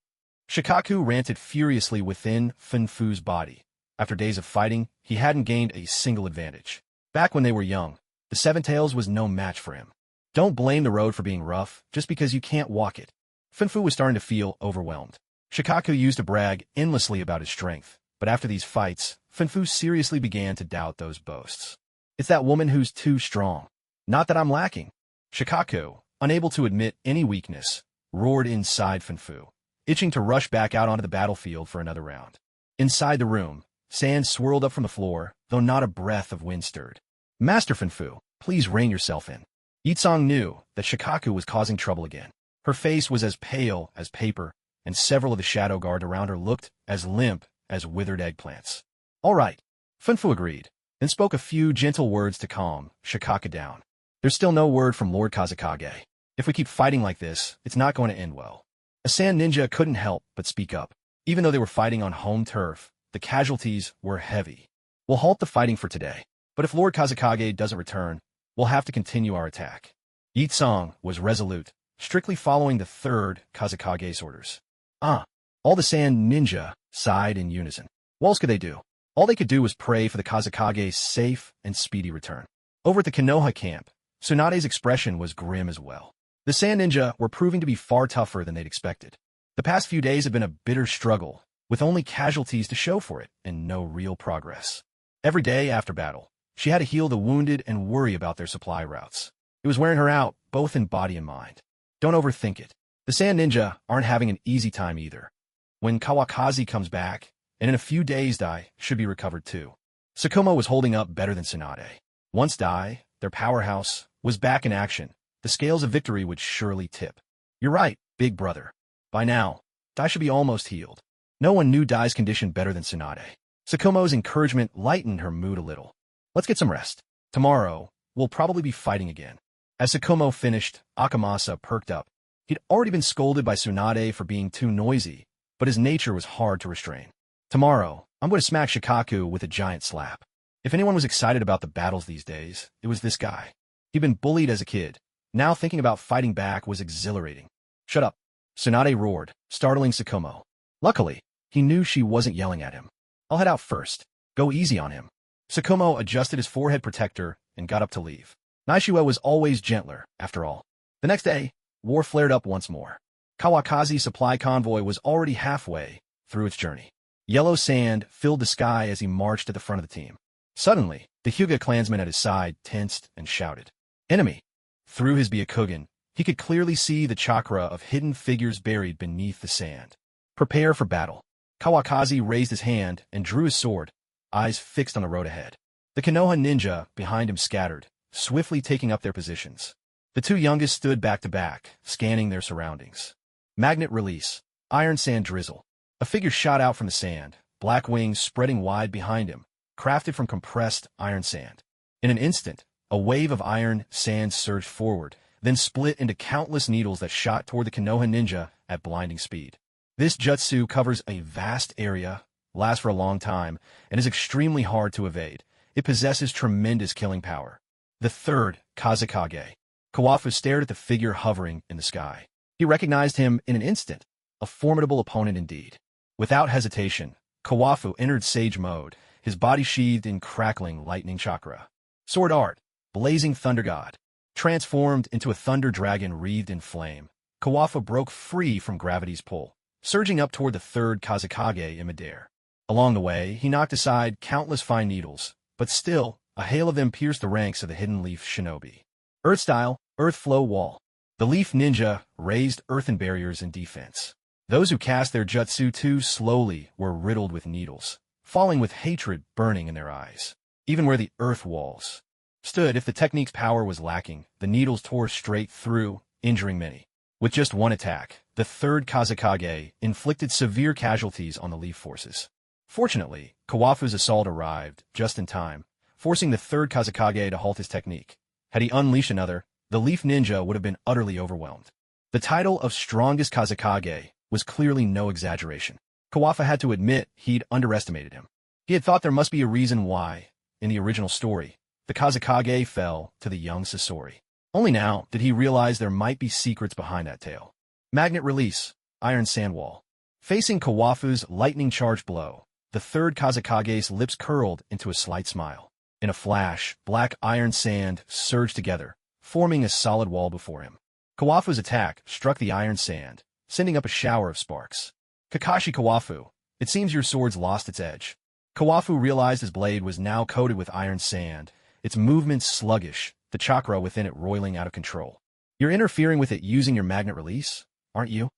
Shikaku ranted furiously within Finfu's body. After days of fighting, he hadn't gained a single advantage. Back when they were young, the Seven Tails was no match for him. Don't blame the road for being rough just because you can't walk it. Finfu was starting to feel overwhelmed. Shikaku used to brag endlessly about his strength, but after these fights, Finfu seriously began to doubt those boasts. It's that woman who's too strong. Not that I'm lacking. Shikaku, unable to admit any weakness, roared inside Finfu, itching to rush back out onto the battlefield for another round. Inside the room, sand swirled up from the floor, though not a breath of wind stirred. Master Finfu, please rein yourself in. Yitsong knew that Shikaku was causing trouble again. Her face was as pale as paper, and several of the shadow guard around her looked as limp as withered eggplants. All right, Finfu agreed, and spoke a few gentle words to calm Shikaku down. There's still no word from Lord Kazekage. If we keep fighting like this, it's not going to end well. A sand ninja couldn't help but speak up. Even though they were fighting on home turf, the casualties were heavy. We'll halt the fighting for today, but if Lord Kazekage doesn't return, we'll have to continue our attack. Yitsong was resolute, strictly following the third Kazekage's orders. All the sand ninja sighed in unison. What else could they do? All they could do was pray for the Kazekage's safe and speedy return. Over at the Konoha camp, Tsunade's expression was grim as well. The sand ninja were proving to be far tougher than they'd expected. The past few days had been a bitter struggle, with only casualties to show for it and no real progress. Every day after battle, she had to heal the wounded and worry about their supply routes. It was wearing her out, both in body and mind. Don't overthink it. The sand ninja aren't having an easy time either. When Kawakazi comes back, and in a few days Dai should be recovered too. Sukumo was holding up better than Tsunade. Once Dai, their powerhouse, was back in action, the scales of victory would surely tip. You're right, big brother. By now, Dai should be almost healed. No one knew Dai's condition better than Tsunade. Sukumo's encouragement lightened her mood a little. Let's get some rest. Tomorrow, we'll probably be fighting again. As Sukumo finished, Akamasa perked up. He'd already been scolded by Tsunade for being too noisy, but his nature was hard to restrain. Tomorrow, I'm going to smack Shikaku with a giant slap. If anyone was excited about the battles these days, it was this guy. He'd been bullied as a kid. Now thinking about fighting back was exhilarating. Shut up. Tsunade roared, startling Sukumo. Luckily, he knew she wasn't yelling at him. I'll head out first. Go easy on him. Sukumo adjusted his forehead protector and got up to leave. Naishua was always gentler, after all. The next day, war flared up once more. Kawakaki's supply convoy was already halfway through its journey. Yellow sand filled the sky as he marched at the front of the team. Suddenly, the Hyuga clansman at his side tensed and shouted, "Enemy!" Through his Byakugan, he could clearly see the chakra of hidden figures buried beneath the sand. Prepare for battle. Kawakaki raised his hand and drew his sword, eyes fixed on the road ahead. The Konoha ninja behind him scattered, swiftly taking up their positions. The two youngest stood back to back, scanning their surroundings. Magnet release. Iron sand drizzle. A figure shot out from the sand, black wings spreading wide behind him, crafted from compressed iron sand. In an instant, a wave of iron sand surged forward, then split into countless needles that shot toward the Konoha ninja at blinding speed. This jutsu covers a vast area, lasts for a long time, and is extremely hard to evade. It possesses tremendous killing power. The third Kazekage. Kawafu stared at the figure hovering in the sky. He recognized him in an instant, a formidable opponent indeed. Without hesitation, Kawafu entered Sage mode, his body sheathed in crackling lightning chakra. Sword art, blazing thunder god. Transformed into a thunder dragon wreathed in flame, Kawafu broke free from gravity's pull, surging up toward the third Kazekage in midair. Along the way, he knocked aside countless fine needles, but still, a hail of them pierced the ranks of the hidden leaf shinobi. Earth style, earth flow wall. The leaf ninja raised earthen barriers in defense. Those who cast their jutsu too slowly were riddled with needles, falling with hatred burning in their eyes. Even where the earth walls stood, if the technique's power was lacking, the needles tore straight through, injuring many. With just one attack, the third Kazekage inflicted severe casualties on the leaf forces. Fortunately, Kawafu's assault arrived just in time, forcing the third Kazekage to halt his technique. Had he unleashed another, the leaf ninja would have been utterly overwhelmed. The title of strongest Kazekage was clearly no exaggeration. Kawafu had to admit he'd underestimated him. He had thought there must be a reason why, in the original story, the Kazekage fell to the young Sasori. Only now did he realize there might be secrets behind that tale. Magnet release, iron sand wall. Facing Kawafu's lightning-charged blow, the third Kazekage's lips curled into a slight smile. In a flash, black iron sand surged together, forming a solid wall before him. Kawafu's attack struck the iron sand, sending up a shower of sparks. Kakashi Kawafu, it seems your sword's lost its edge. Kawafu realized his blade was now coated with iron sand, its movements sluggish, the chakra within it roiling out of control. You're interfering with it using your magnet release, aren't you?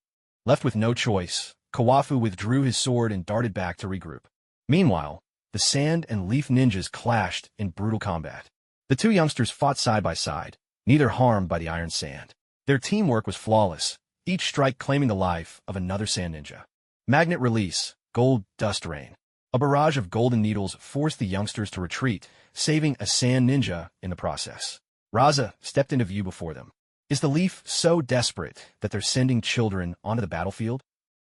Left with no choice, Kawafu withdrew his sword and darted back to regroup. Meanwhile, the sand and leaf ninjas clashed in brutal combat. The two youngsters fought side by side, neither harmed by the iron sand. Their teamwork was flawless, each strike claiming the life of another sand ninja. Magnet release, gold dust rain. A barrage of golden needles forced the youngsters to retreat, saving a sand ninja in the process. Raza stepped into view before them. Is the leaf so desperate that they're sending children onto the battlefield?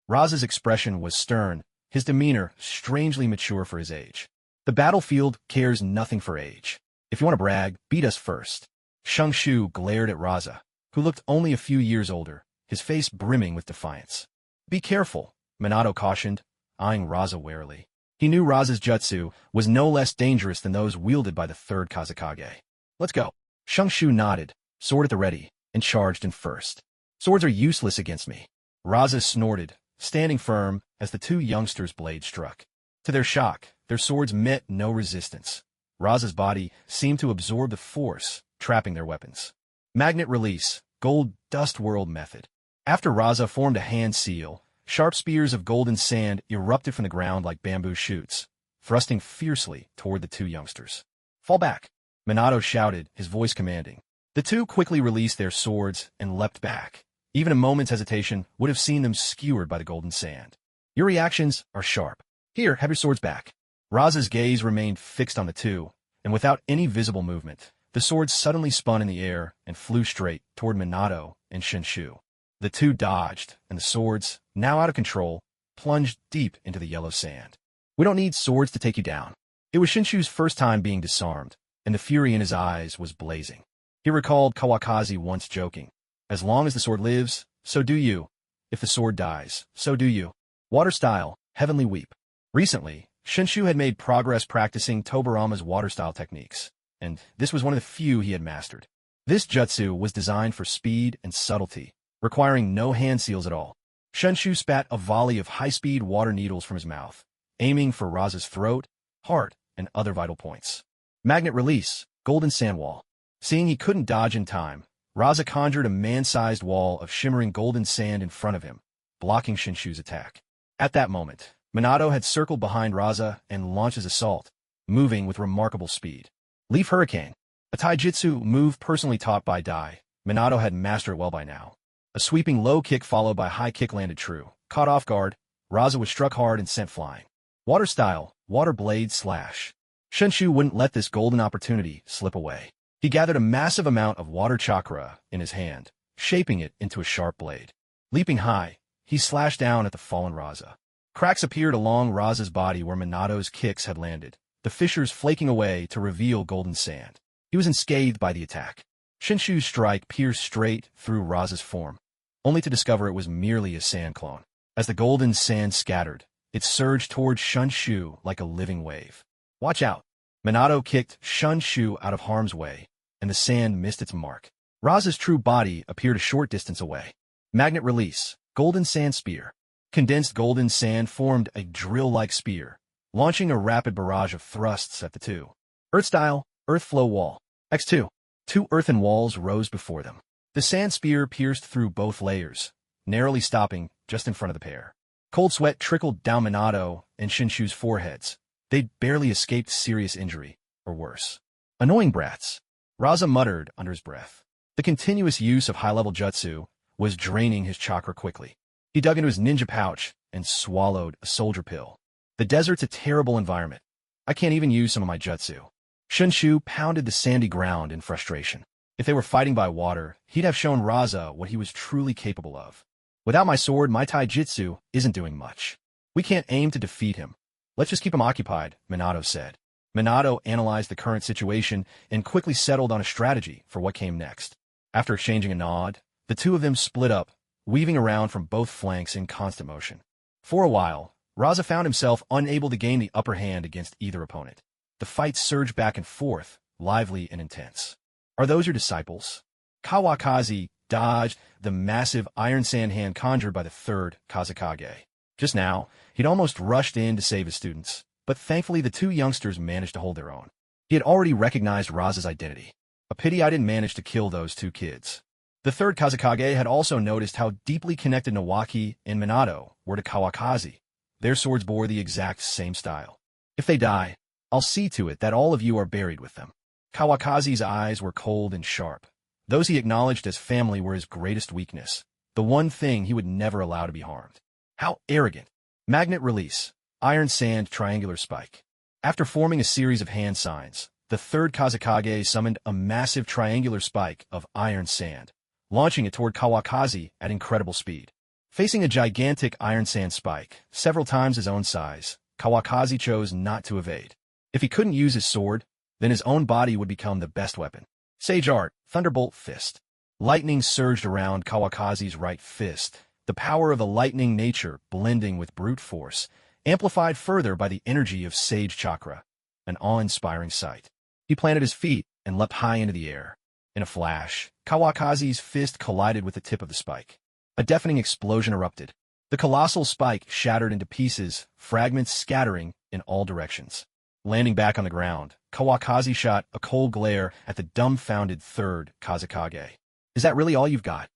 Raza's expression was stern, his demeanor strangely mature for his age. The battlefield cares nothing for age. If you want to brag, beat us first. Shungshu glared at Raza, who looked only a few years older, his face brimming with defiance. Be careful, Minato cautioned, eyeing Raza warily. He knew Raza's jutsu was no less dangerous than those wielded by the third Kazekage. Let's go. Shungshu nodded, sword at the ready, and charged in first. Swords are useless against me. Raza snorted, standing firm as the two youngsters' blades struck. To their shock, their swords met no resistance. Raza's body seemed to absorb the force, trapping their weapons. Magnet release, gold dust world method. After Raza formed a hand seal, sharp spears of golden sand erupted from the ground like bamboo shoots, thrusting fiercely toward the two youngsters. Fall back, Minato shouted, his voice commanding. The two quickly released their swords and leapt back. Even a moment's hesitation would have seen them skewered by the golden sand. Your reactions are sharp. Here, have your swords back. Raza's gaze remained fixed on the two, and without any visible movement, the swords suddenly spun in the air and flew straight toward Minato and Shinshu. The two dodged, and the swords, now out of control, plunged deep into the yellow sand. We don't need swords to take you down. It was Shinshu's first time being disarmed, and the fury in his eyes was blazing. He recalled Kawakaki once joking, "As long as the sword lives, so do you. If the sword dies, so do you." Water style, heavenly weep. Recently, Shinshu had made progress practicing Tobarama's water style techniques, and this was one of the few he had mastered. This jutsu was designed for speed and subtlety, requiring no hand seals at all. Shinshu spat a volley of high-speed water needles from his mouth, aiming for Raza's throat, heart, and other vital points. Magnet release, golden sand wall. Seeing he couldn't dodge in time, Raza conjured a man-sized wall of shimmering golden sand in front of him, blocking Shinshu's attack. At that moment, Minato had circled behind Raza and launched his assault, moving with remarkable speed. Leaf Hurricane, a taijutsu move personally taught by Dai. Minato had mastered it well by now. A sweeping low kick followed by high kick landed true. Caught off guard, Raza was struck hard and sent flying. Water style, water blade slash. Shinshu wouldn't let this golden opportunity slip away. He gathered a massive amount of water chakra in his hand, shaping it into a sharp blade. Leaping high, he slashed down at the fallen Raza. Cracks appeared along Raza's body where Minato's kicks had landed, the fissures flaking away to reveal golden sand. He was unscathed by the attack. Shinshu's strike pierced straight through Raza's form, only to discover it was merely a sand clone. As the golden sand scattered, it surged towards Shinshu like a living wave. Watch out! Minato kicked Shinshu out of harm's way, and the sand missed its mark. Raza's true body appeared a short distance away. Magnet release, golden sand spear. Condensed golden sand formed a drill-like spear, launching a rapid barrage of thrusts at the two. Earth style, earth flow wall. X2. Two earthen walls rose before them. The sand spear pierced through both layers, narrowly stopping just in front of the pair. Cold sweat trickled down Minato and Shinshu's foreheads. They'd barely escaped serious injury, or worse. Annoying brats, Raza muttered under his breath. The continuous use of high-level jutsu was draining his chakra quickly. He dug into his ninja pouch and swallowed a soldier pill. The desert's a terrible environment. I can't even use some of my jutsu. Shinshu pounded the sandy ground in frustration. If they were fighting by water, he'd have shown Raza what he was truly capable of. Without my sword, my taijutsu isn't doing much. We can't aim to defeat him. Let's just keep him occupied, Minato said. Minato analyzed the current situation and quickly settled on a strategy for what came next. After exchanging a nod, the two of them split up, weaving around from both flanks in constant motion. For a while, Raza found himself unable to gain the upper hand against either opponent. The fight surged back and forth, lively and intense. Are those your disciples? Kawakaki dodged the massive iron sand hand conjured by the third Kazekage. Just now, he'd almost rushed in to save his students, but thankfully the two youngsters managed to hold their own. He had already recognized Raza's identity. A pity I didn't manage to kill those two kids. The third Kazekage had also noticed how deeply connected Nawaki and Minato were to Kawakaki. Their swords bore the exact same style. If they die, I'll see to it that all of you are buried with them. Kawakazi's eyes were cold and sharp. Those he acknowledged as family were his greatest weakness, the one thing he would never allow to be harmed. How arrogant. Magnet release, iron sand triangular spike. After forming a series of hand signs, the third Kazekage summoned a massive triangular spike of iron sand, launching it toward Kawakaki at incredible speed. Facing a gigantic iron sand spike, several times his own size, Kawakaki chose not to evade. If he couldn't use his sword, then his own body would become the best weapon. Sage Art, Thunderbolt Fist. Lightning surged around Kawakaki's right fist, the power of the lightning nature blending with brute force, amplified further by the energy of Sage Chakra, an awe-inspiring sight. He planted his feet and leapt high into the air. In a flash, Kawakaki's fist collided with the tip of the spike. A deafening explosion erupted. The colossal spike shattered into pieces, fragments scattering in all directions. Landing back on the ground, Kawakaki shot a cold glare at the dumbfounded third Kazekage. Is that really all you've got?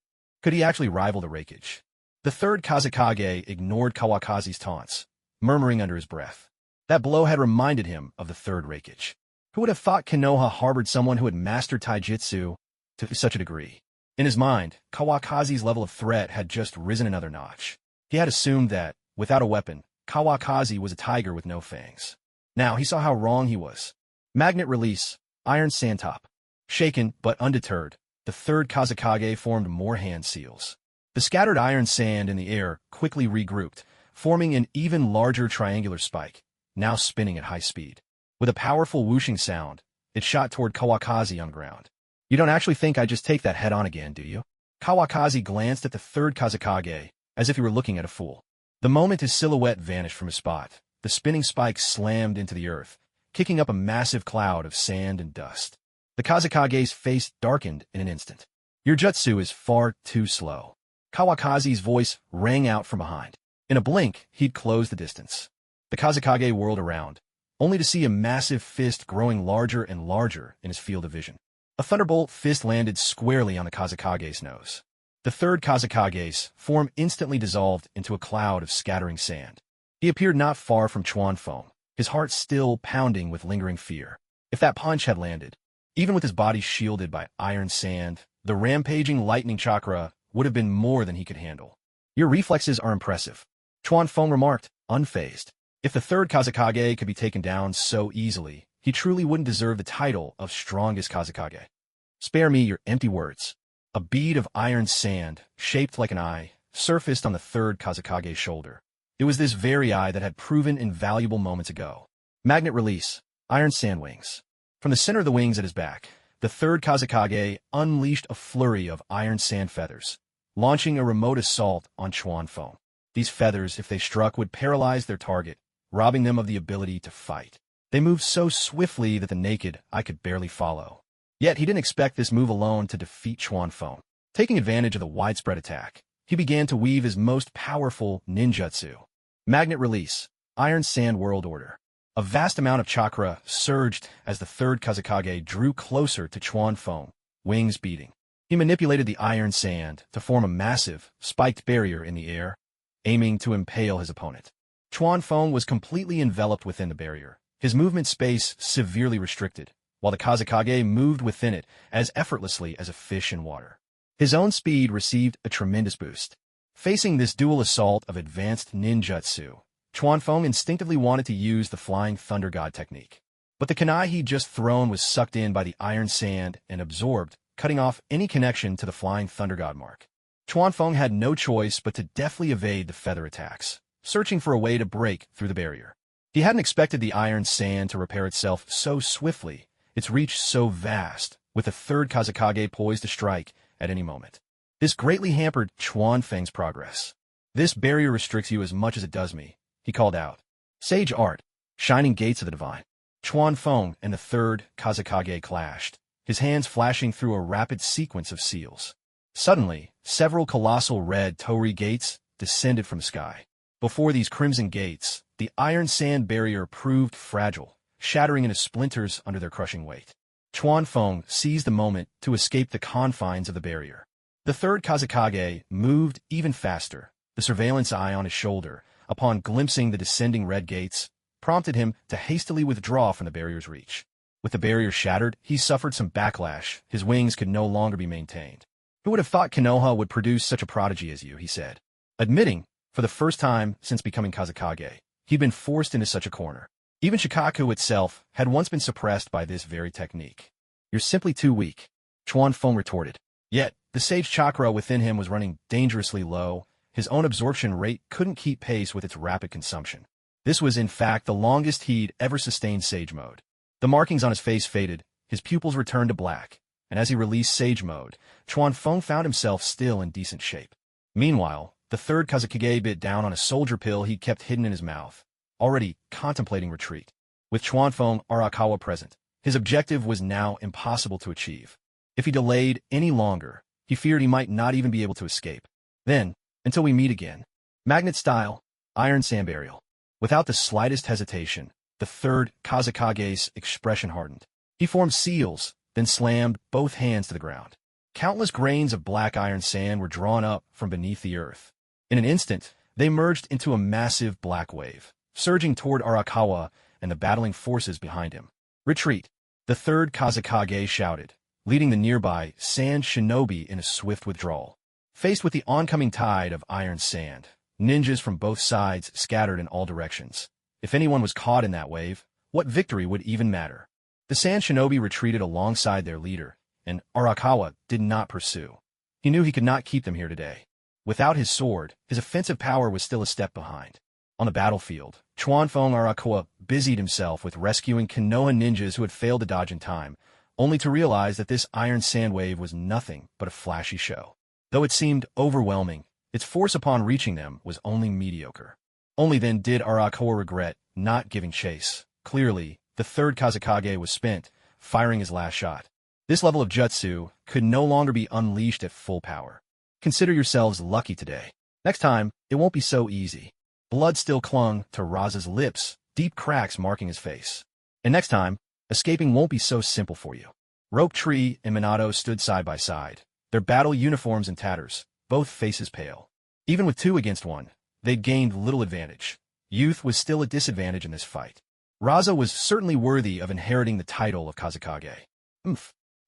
Could he actually rival the Raikage? The third Kazekage ignored Kawakaki's taunts, murmuring under his breath. That blow had reminded him of the third Raikage. Who would have thought Konoha harbored someone who had mastered taijutsu to such a degree? In his mind, Kawakaki's level of threat had just risen another notch. He had assumed that, Without a weapon, Kawakaki was a tiger with no fangs. Now he saw how wrong he was. Magnet release, iron sand top. Shaken but undeterred, the third Kazekage formed more hand seals. The scattered iron sand in the air quickly regrouped, forming an even larger triangular spike, now spinning at high speed. With a powerful whooshing sound, it shot toward Kawakaki on the ground. You don't actually think I'd just take that head-on again, do you? Kawakaki glanced at the third Kazekage, as if he were looking at a fool. The moment his silhouette vanished from his spot, the spinning spike slammed into the earth, kicking up a massive cloud of sand and dust. The Kazekage's face darkened in an instant. Your jutsu is far too slow. Kawakaki's voice rang out from behind. In a blink, he'd closed the distance. The Kazekage whirled around, only to see a massive fist growing larger and larger in his field of vision. A thunderbolt fist landed squarely on the Kazekage's nose. The third Kazekage's form instantly dissolved into a cloud of scattering sand. He appeared not far from Chuanfeng, his heart still pounding with lingering fear. If that punch had landed, even with his body shielded by iron sand, the rampaging lightning chakra would have been more than he could handle. Your reflexes are impressive, Chuanfeng remarked, unfazed. If the third Kazekage could be taken down so easily, he truly wouldn't deserve the title of strongest Kazekage. Spare me your empty words. A bead of iron sand, shaped like an eye, surfaced on the third Kazekage's shoulder. It was this very eye that had proven invaluable moments ago. Magnet release, iron sand wings. From the center of the wings at his back, the third Kazekage unleashed a flurry of iron sand feathers, launching a remote assault on Chuanfeng. These feathers, if they struck, would paralyze their target, robbing them of the ability to fight. They moved so swiftly that the naked eye could barely follow. Yet he didn't expect this move alone to defeat Chuanfeng. Taking advantage of the widespread attack, he began to weave his most powerful ninjutsu. Magnet release, iron sand world order. A vast amount of chakra surged as the third Kazekage drew closer to Chuanfeng, wings beating. He manipulated the iron sand to form a massive, spiked barrier in the air, aiming to impale his opponent. Chuanfeng was completely enveloped within the barrier, his movement space severely restricted, while the Kazekage moved within it as effortlessly as a fish in water. His own speed received a tremendous boost. Facing this dual assault of advanced ninjutsu, Chuanfeng instinctively wanted to use the Flying Thunder God technique. But the kunai he'd just thrown was sucked in by the iron sand and absorbed, cutting off any connection to the Flying Thunder God mark. Chuanfeng had no choice but to deftly evade the feather attacks, searching for a way to break through the barrier. He hadn't expected the iron sand to repair itself so swiftly, its reach so vast, with the third Kazekage poised to strike at any moment. This greatly hampered Chuanfeng's progress. This barrier restricts you as much as it does me, he called out. Sage art, shining gates of the divine. Chuanfeng and the third Kazekage clashed, his hands flashing through a rapid sequence of seals. Suddenly, several colossal red torii gates descended from the sky. Before these crimson gates, the iron sand barrier proved fragile, shattering into splinters under their crushing weight. Chuanfeng seized the moment to escape the confines of the barrier. The third Kazekage moved even faster. The surveillance eye on his shoulder, upon glimpsing the descending red gates, prompted him to hastily withdraw from the barrier's reach. With the barrier shattered, he suffered some backlash. His wings could no longer be maintained. Who would have thought Konoha would produce such a prodigy as you, he said. Admitting, for the first time since becoming Kazekage, he'd been forced into such a corner. Even Shikaku itself had once been suppressed by this very technique. You're simply too weak, Chuanfeng retorted. Yet, the sage chakra within him was running dangerously low. His own absorption rate couldn't keep pace with its rapid consumption. This was in fact the longest he'd ever sustained sage mode. The markings on his face faded, his pupils returned to black, and as he released sage mode, Chuanfeng found himself still in decent shape. Meanwhile, the third Kazekage bit down on a soldier pill he'd kept hidden in his mouth, already contemplating retreat. With Chuanfeng Arakawa present, his objective was now impossible to achieve. If he delayed any longer, he feared he might not even be able to escape. Then, until we meet again. Magnet style, iron sand burial. Without the slightest hesitation, the third Kazekage's expression hardened. He formed seals, then slammed both hands to the ground. Countless grains of black iron sand were drawn up from beneath the earth. In an instant, they merged into a massive black wave, surging toward Arakawa and the battling forces behind him. Retreat, the third Kazekage shouted, leading the nearby sand shinobi in a swift withdrawal. Faced with the oncoming tide of iron sand, ninjas from both sides scattered in all directions. If anyone was caught in that wave, what victory would even matter? The Sand Shinobi retreated alongside their leader, and Arakawa did not pursue. He knew he could not keep them here today. Without his sword, his offensive power was still a step behind. On the battlefield, Chuanfeng Arakawa busied himself with rescuing Konoha ninjas who had failed to dodge in time, only to realize that this iron sand wave was nothing but a flashy show. Though it seemed overwhelming, its force upon reaching them was only mediocre. Only then did Arakawa regret not giving chase. Clearly, the third Kazekage was spent, firing his last shot. This level of jutsu could no longer be unleashed at full power. Consider yourselves lucky today. Next time, it won't be so easy. Blood still clung to Raza's lips, deep cracks marking his face. And next time, escaping won't be so simple for you. Rope Tree and Minato stood side by side, their battle uniforms in tatters, both faces pale. Even with 2 against 1, they'd gained little advantage. Youth was still a disadvantage in this fight. Raza was certainly worthy of inheriting the title of Kazekage.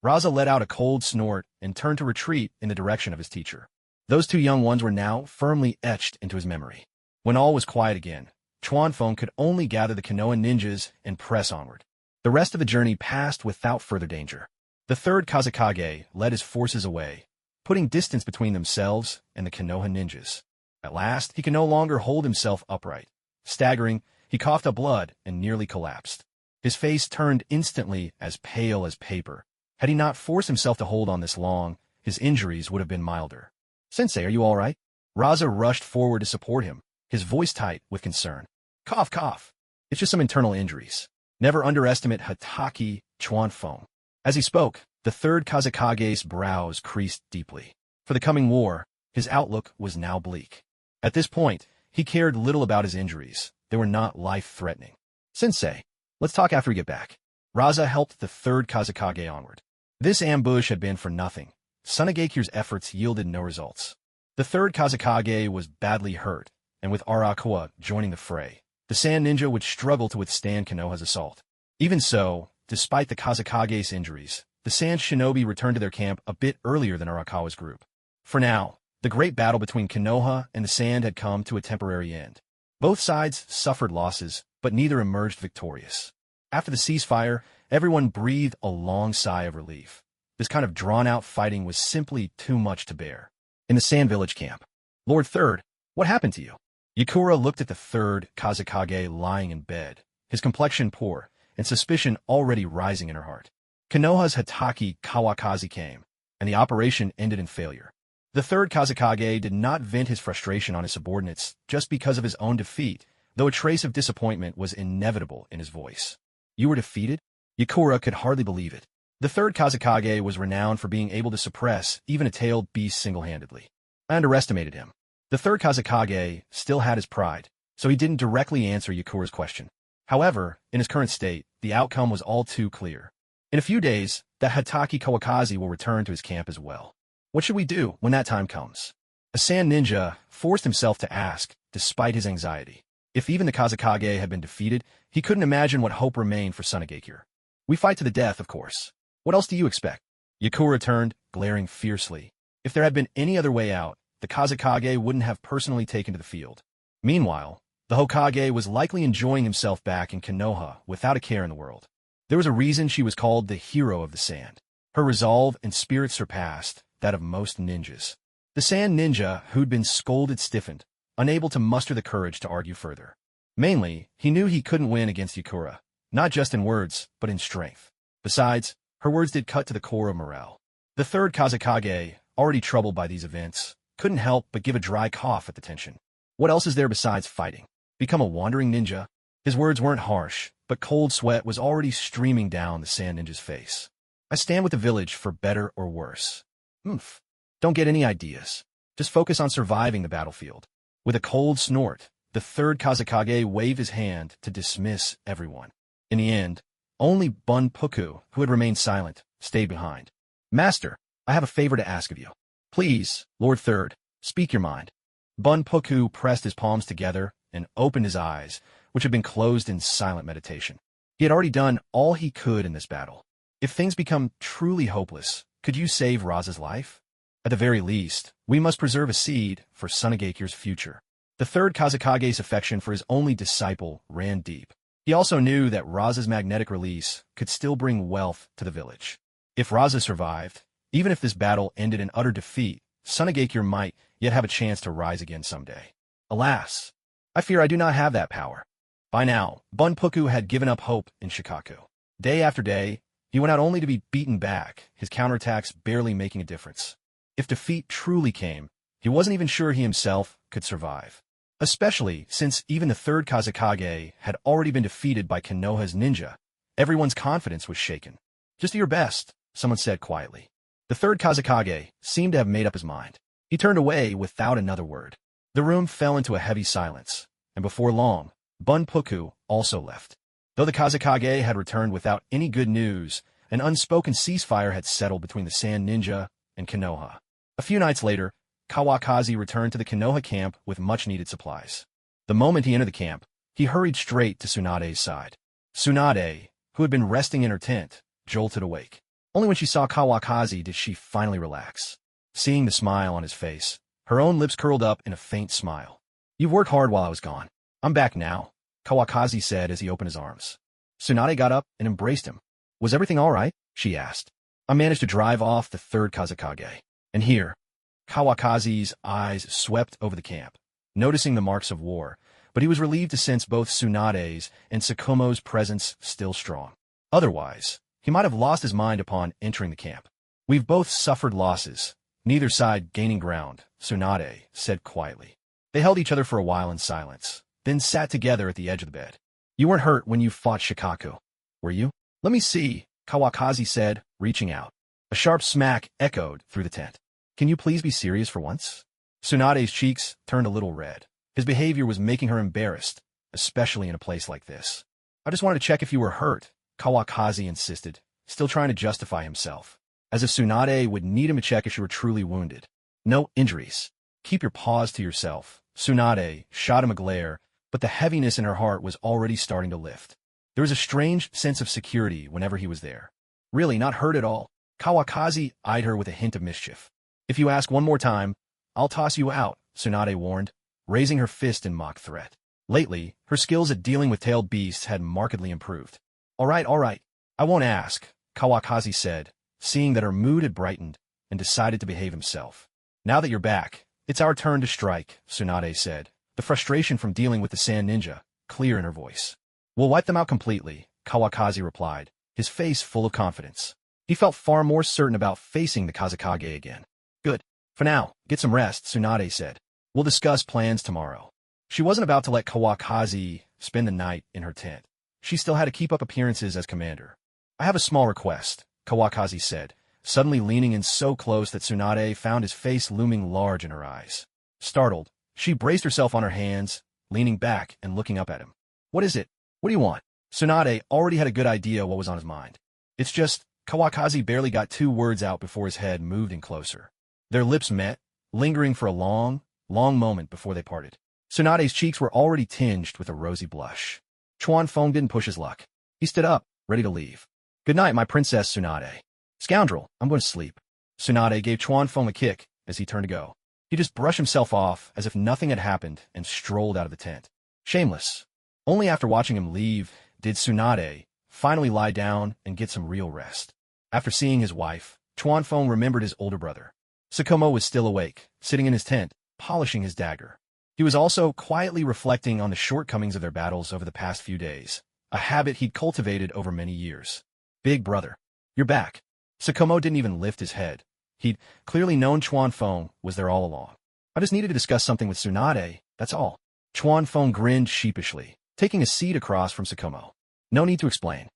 Raza let out a cold snort and turned to retreat in the direction of his teacher. Those 2 young ones were now firmly etched into his memory. When all was quiet again, Chuanfeng could only gather the Konoha ninjas and press onward. The rest of the journey passed without further danger. The third Kazekage led his forces away, putting distance between themselves and the Konoha ninjas. At last, he could no longer hold himself upright. Staggering, he coughed up blood and nearly collapsed. His face turned instantly as pale as paper. Had he not forced himself to hold on this long, his injuries would have been milder. "Sensei, are you all right?" Raza rushed forward to support him, his voice tight with concern. "Cough, cough. It's just some internal injuries. Never underestimate Hitaki Chuanfeng." As he spoke, the third Kazekage's brows creased deeply. For the coming war, his outlook was now bleak. At this point, he cared little about his injuries. They were not life-threatening. "Sensei, let's talk after we get back." Raza helped the third Kazekage onward. This ambush had been for nothing. Tsunade's efforts yielded no results. The third Kazekage was badly hurt, and with Arakawa joining the fray, the Sand Ninja would struggle to withstand Konoha's assault. Even so, despite the Kazekage's injuries, the Sand Shinobi returned to their camp a bit earlier than Arakawa's group. For now, the great battle between Konoha and the Sand had come to a temporary end. Both sides suffered losses, but neither emerged victorious. After the ceasefire, everyone breathed a long sigh of relief. This kind of drawn-out fighting was simply too much to bear. In the Sand Village camp, "Lord Third, what happened to you?" Yakura looked at the third Kazekage lying in bed, his complexion poor, and suspicion already rising in her heart. Konoha's Hitaki Kawakaki came, and the operation ended in failure. The third Kazekage did not vent his frustration on his subordinates just because of his own defeat, though a trace of disappointment was inevitable in his voice. "You were defeated?" Yakura could hardly believe it. The third Kazekage was renowned for being able to suppress even a tailed beast single-handedly. I underestimated him. The third Kazekage still had his pride, so he didn't directly answer Yakura's question. However, in his current state, the outcome was all too clear. In a few days, the Hitaki Kawakaki will return to his camp as well. What should we do when that time comes? A Sand Ninja forced himself to ask, despite his anxiety. If even the Kazekage had been defeated, he couldn't imagine what hope remained for Tsunade. "We fight to the death, of course. What else do you expect?" Yakura turned, glaring fiercely. If there had been any other way out, the Kazekage wouldn't have personally taken to the field. Meanwhile, the Hokage was likely enjoying himself back in Konoha without a care in the world. There was a reason she was called the hero of the sand. Her resolve and spirit surpassed that of most ninjas. The Sand Ninja, who'd been scolded, stiffened, unable to muster the courage to argue further. Mainly, he knew he couldn't win against Yakura, not just in words, but in strength. Besides, her words did cut to the core of morale. The third Kazekage, already troubled by these events, couldn't help but give a dry cough at the tension. What else is there besides fighting? Become a wandering ninja? His words weren't harsh, but cold sweat was already streaming down the Sand Ninja's face. "I stand with the village for better or worse." Don't get any ideas. Just focus on surviving the battlefield. With a cold snort, the third Kazekage waved his hand to dismiss everyone. In the end, only Bunpuku, who had remained silent, stayed behind. "Master, I have a favor to ask of you." "Please, Lord Third, speak your mind." Bunpuku pressed his palms together and opened his eyes, which had been closed in silent meditation. He had already done all he could in this battle. If things become truly hopeless, could you save Raza's life? At the very least, we must preserve a seed for Tsunade's future. The third Kazakage's affection for his only disciple ran deep. He also knew that Raza's magnetic release could still bring wealth to the village. If Raza survived, even if this battle ended in utter defeat, Tsunade might yet have a chance to rise again someday. Alas, I fear I do not have that power. By now, Bunpuku had given up hope in Shikaku. Day after day, he went out only to be beaten back, his counterattacks barely making a difference. If defeat truly came, he wasn't even sure he himself could survive. Especially since even the third Kazakage had already been defeated by Konoha's ninja, everyone's confidence was shaken. Just do your best, someone said quietly. The third Kazakage seemed to have made up his mind. He turned away without another word. The room fell into a heavy silence, and before long, Bunpuku also left. Though the Kazakage had returned without any good news, an unspoken ceasefire had settled between the Sand Ninja and Konoha. A few nights later, Kawakazi returned to the Konoha camp with much-needed supplies. The moment he entered the camp, he hurried straight to Tsunade's side. Tsunade, who had been resting in her tent, jolted awake. Only when she saw Kawakazi did she finally relax. Seeing the smile on his face, her own lips curled up in a faint smile. "You've worked hard while I was gone. I'm back now," Kawakazi said as he opened his arms. Tsunade got up and embraced him. "Was everything all right?" she asked. "I managed to drive off the third Kazakage. And here," Kawakazi's eyes swept over the camp, noticing the marks of war, but he was relieved to sense both Tsunade's and Sukumo's presence still strong. Otherwise, he might have lost his mind upon entering the camp. "We've both suffered losses, neither side gaining ground," Tsunade said quietly. They held each other for a while in silence, then sat together at the edge of the bed. "You weren't hurt when you fought Shikaku, were you?" "Let me see," Kawakazi said, reaching out. A sharp smack echoed through the tent. "Can you please be serious for once?" Tsunade's cheeks turned a little red. His behavior was making her embarrassed, especially in a place like this. "I just wanted to check if you were hurt," Kawakazi insisted, still trying to justify himself, as if Tsunade would need him to check if she were truly wounded. "No injuries. Keep your paws to yourself." Tsunade shot him a glare, but the heaviness in her heart was already starting to lift. There was a strange sense of security whenever he was there. "Really, not hurt at all?" Kawakazi eyed her with a hint of mischief. "If you ask one more time, I'll toss you out," Tsunade warned, raising her fist in mock threat. Lately, her skills at dealing with tailed beasts had markedly improved. All right, I won't ask," Kawakazi said, seeing that her mood had brightened, and decided to behave himself. "Now that you're back, it's our turn to strike," Tsunade said, the frustration from dealing with the Sand Ninja clear in her voice. "We'll wipe them out completely," Kawakazi replied, his face full of confidence. He felt far more certain about facing the Kazakage again. "Good. For now, get some rest," Tsunade said. "We'll discuss plans tomorrow." She wasn't about to let Kawakazi spend the night in her tent. She still had to keep up appearances as commander. "I have a small request," Kawakazi said, suddenly leaning in so close that Tsunade found his face looming large in her eyes. Startled, she braced herself on her hands, leaning back and looking up at him. "What is it? What do you want?" Tsunade already had a good idea what was on his mind. "It's just," Kawakazi barely got 2 words out before his head moved in closer. Their lips met, lingering for a long moment before they parted. Tsunade's cheeks were already tinged with a rosy blush. Chuanfeng didn't push his luck. He stood up, ready to leave. "Good night, my princess Tsunade." "Scoundrel, I'm going to sleep." Tsunade gave Chuanfeng a kick as he turned to go. He just brushed himself off as if nothing had happened and strolled out of the tent. Shameless. Only after watching him leave did Tsunade finally lie down and get some real rest. After seeing his wife, Chuanfeng remembered his older brother. Sukumo was still awake, sitting in his tent, polishing his dagger. He was also quietly reflecting on the shortcomings of their battles over the past few days, a habit he'd cultivated over many years. "Big brother, you're back." Sukumo didn't even lift his head. He'd clearly known Chuanfeng was there all along. "I just needed to discuss something with Tsunade, that's all." Chuanfeng grinned sheepishly, taking a seat across from Sukumo. "No need to explain."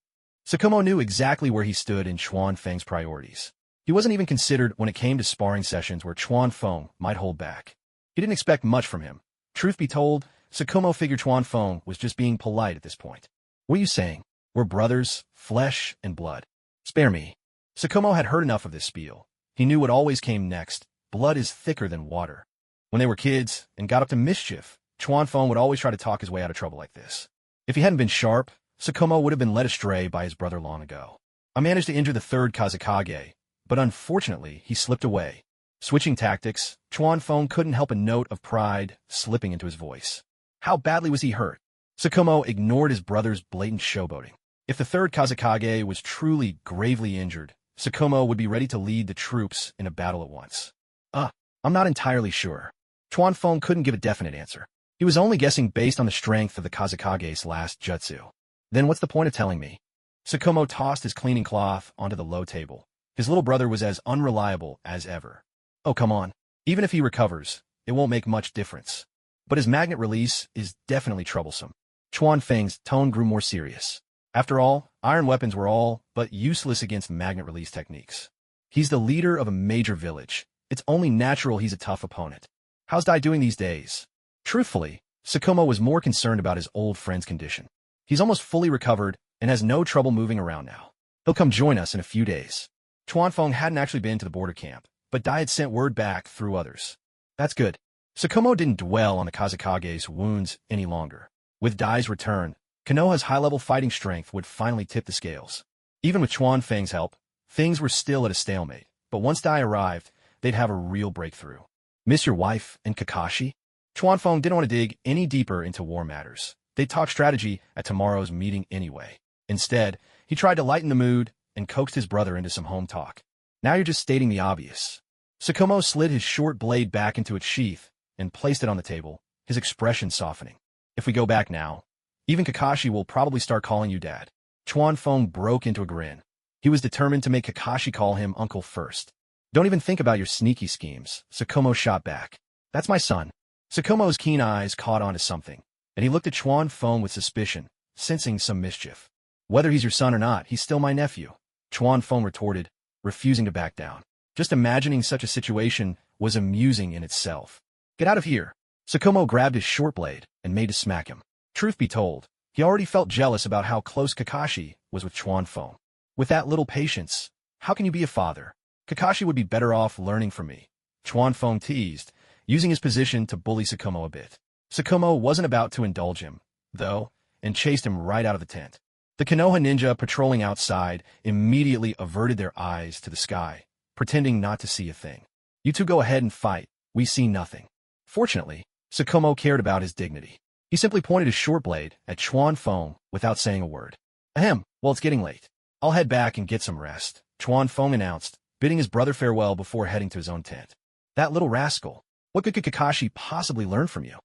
Sukumo knew exactly where he stood in Chuanfeng's priorities. He wasn't even considered when it came to sparring sessions where Chuanfeng might hold back. He didn't expect much from him. Truth be told, Sukumo figured Chuanfeng was just being polite at this point. "What are you saying? We're brothers, flesh and blood. Spare me." Sukumo had heard enough of this spiel. He knew what always came next. Blood is thicker than water. When they were kids and got up to mischief, Chuanfeng would always try to talk his way out of trouble like this. If he hadn't been sharp, Sukumo would have been led astray by his brother long ago. "I managed to injure the third Kazakage, but unfortunately he slipped away." Switching tactics, Chuan Feng couldn't help a note of pride slipping into his voice. How badly was he hurt? Sukumo ignored his brother's blatant showboating. If the third Kazekage was truly gravely injured, Sukumo would be ready to lead the troops in a battle at once. I'm not entirely sure. Chuan Feng couldn't give a definite answer. He was only guessing based on the strength of the Kazekage's last jutsu. Then what's the point of telling me? Sukumo tossed his cleaning cloth onto the low table. His little brother was as unreliable as ever. Oh, come on. Even if he recovers, it won't make much difference. But his magnet release is definitely troublesome. Chuan Feng's tone grew more serious. After all, iron weapons were all but useless against magnet release techniques. He's the leader of a major village. It's only natural he's a tough opponent. How's Dai doing these days? Truthfully, Sukumo was more concerned about his old friend's condition. He's almost fully recovered and has no trouble moving around now. He'll come join us in a few days. Chuan Feng hadn't actually been to the border camp, but Dai had sent word back through others. That's good. Sukumo didn't dwell on the Kazekage's wounds any longer. With Dai's return, Konoha's high-level fighting strength would finally tip the scales. Even with Chuan Feng's help, things were still at a stalemate, but once Dai arrived, they'd have a real breakthrough. Miss your wife and Kakashi? Chuan Feng didn't want to dig any deeper into war matters. They'd talk strategy at tomorrow's meeting anyway. Instead, he tried to lighten the mood and coaxed his brother into some home talk. Now you're just stating the obvious. Sukumo slid his short blade back into its sheath and placed it on the table, his expression softening. If we go back now, even Kakashi will probably start calling you Dad. Chuan Feng broke into a grin. He was determined to make Kakashi call him Uncle first. Don't even think about your sneaky schemes, Sukumo shot back. That's my son. Sukumo's keen eyes caught on to something, and he looked at Chuan Feng with suspicion, sensing some mischief. Whether he's your son or not, he's still my nephew, Chuan Feng retorted, refusing to back down. Just imagining such a situation was amusing in itself. Get out of here. Sukumo grabbed his short blade and made to smack him. Truth be told, he already felt jealous about how close Kakashi was with Chuan Feng. With that little patience, how can you be a father? Kakashi would be better off learning from me, Chuan Feng teased, using his position to bully Sukumo a bit. Sukumo wasn't about to indulge him, though, and chased him right out of the tent. The Konoha ninja patrolling outside immediately averted their eyes to the sky, pretending not to see a thing. You two go ahead and fight, we see nothing. Fortunately, Sukumo cared about his dignity. He simply pointed his short blade at Chuan Feng without saying a word. Ahem, well it's getting late. I'll head back and get some rest, Chuan Feng announced, bidding his brother farewell before heading to his own tent. That little rascal, what could Kakashi possibly learn from you?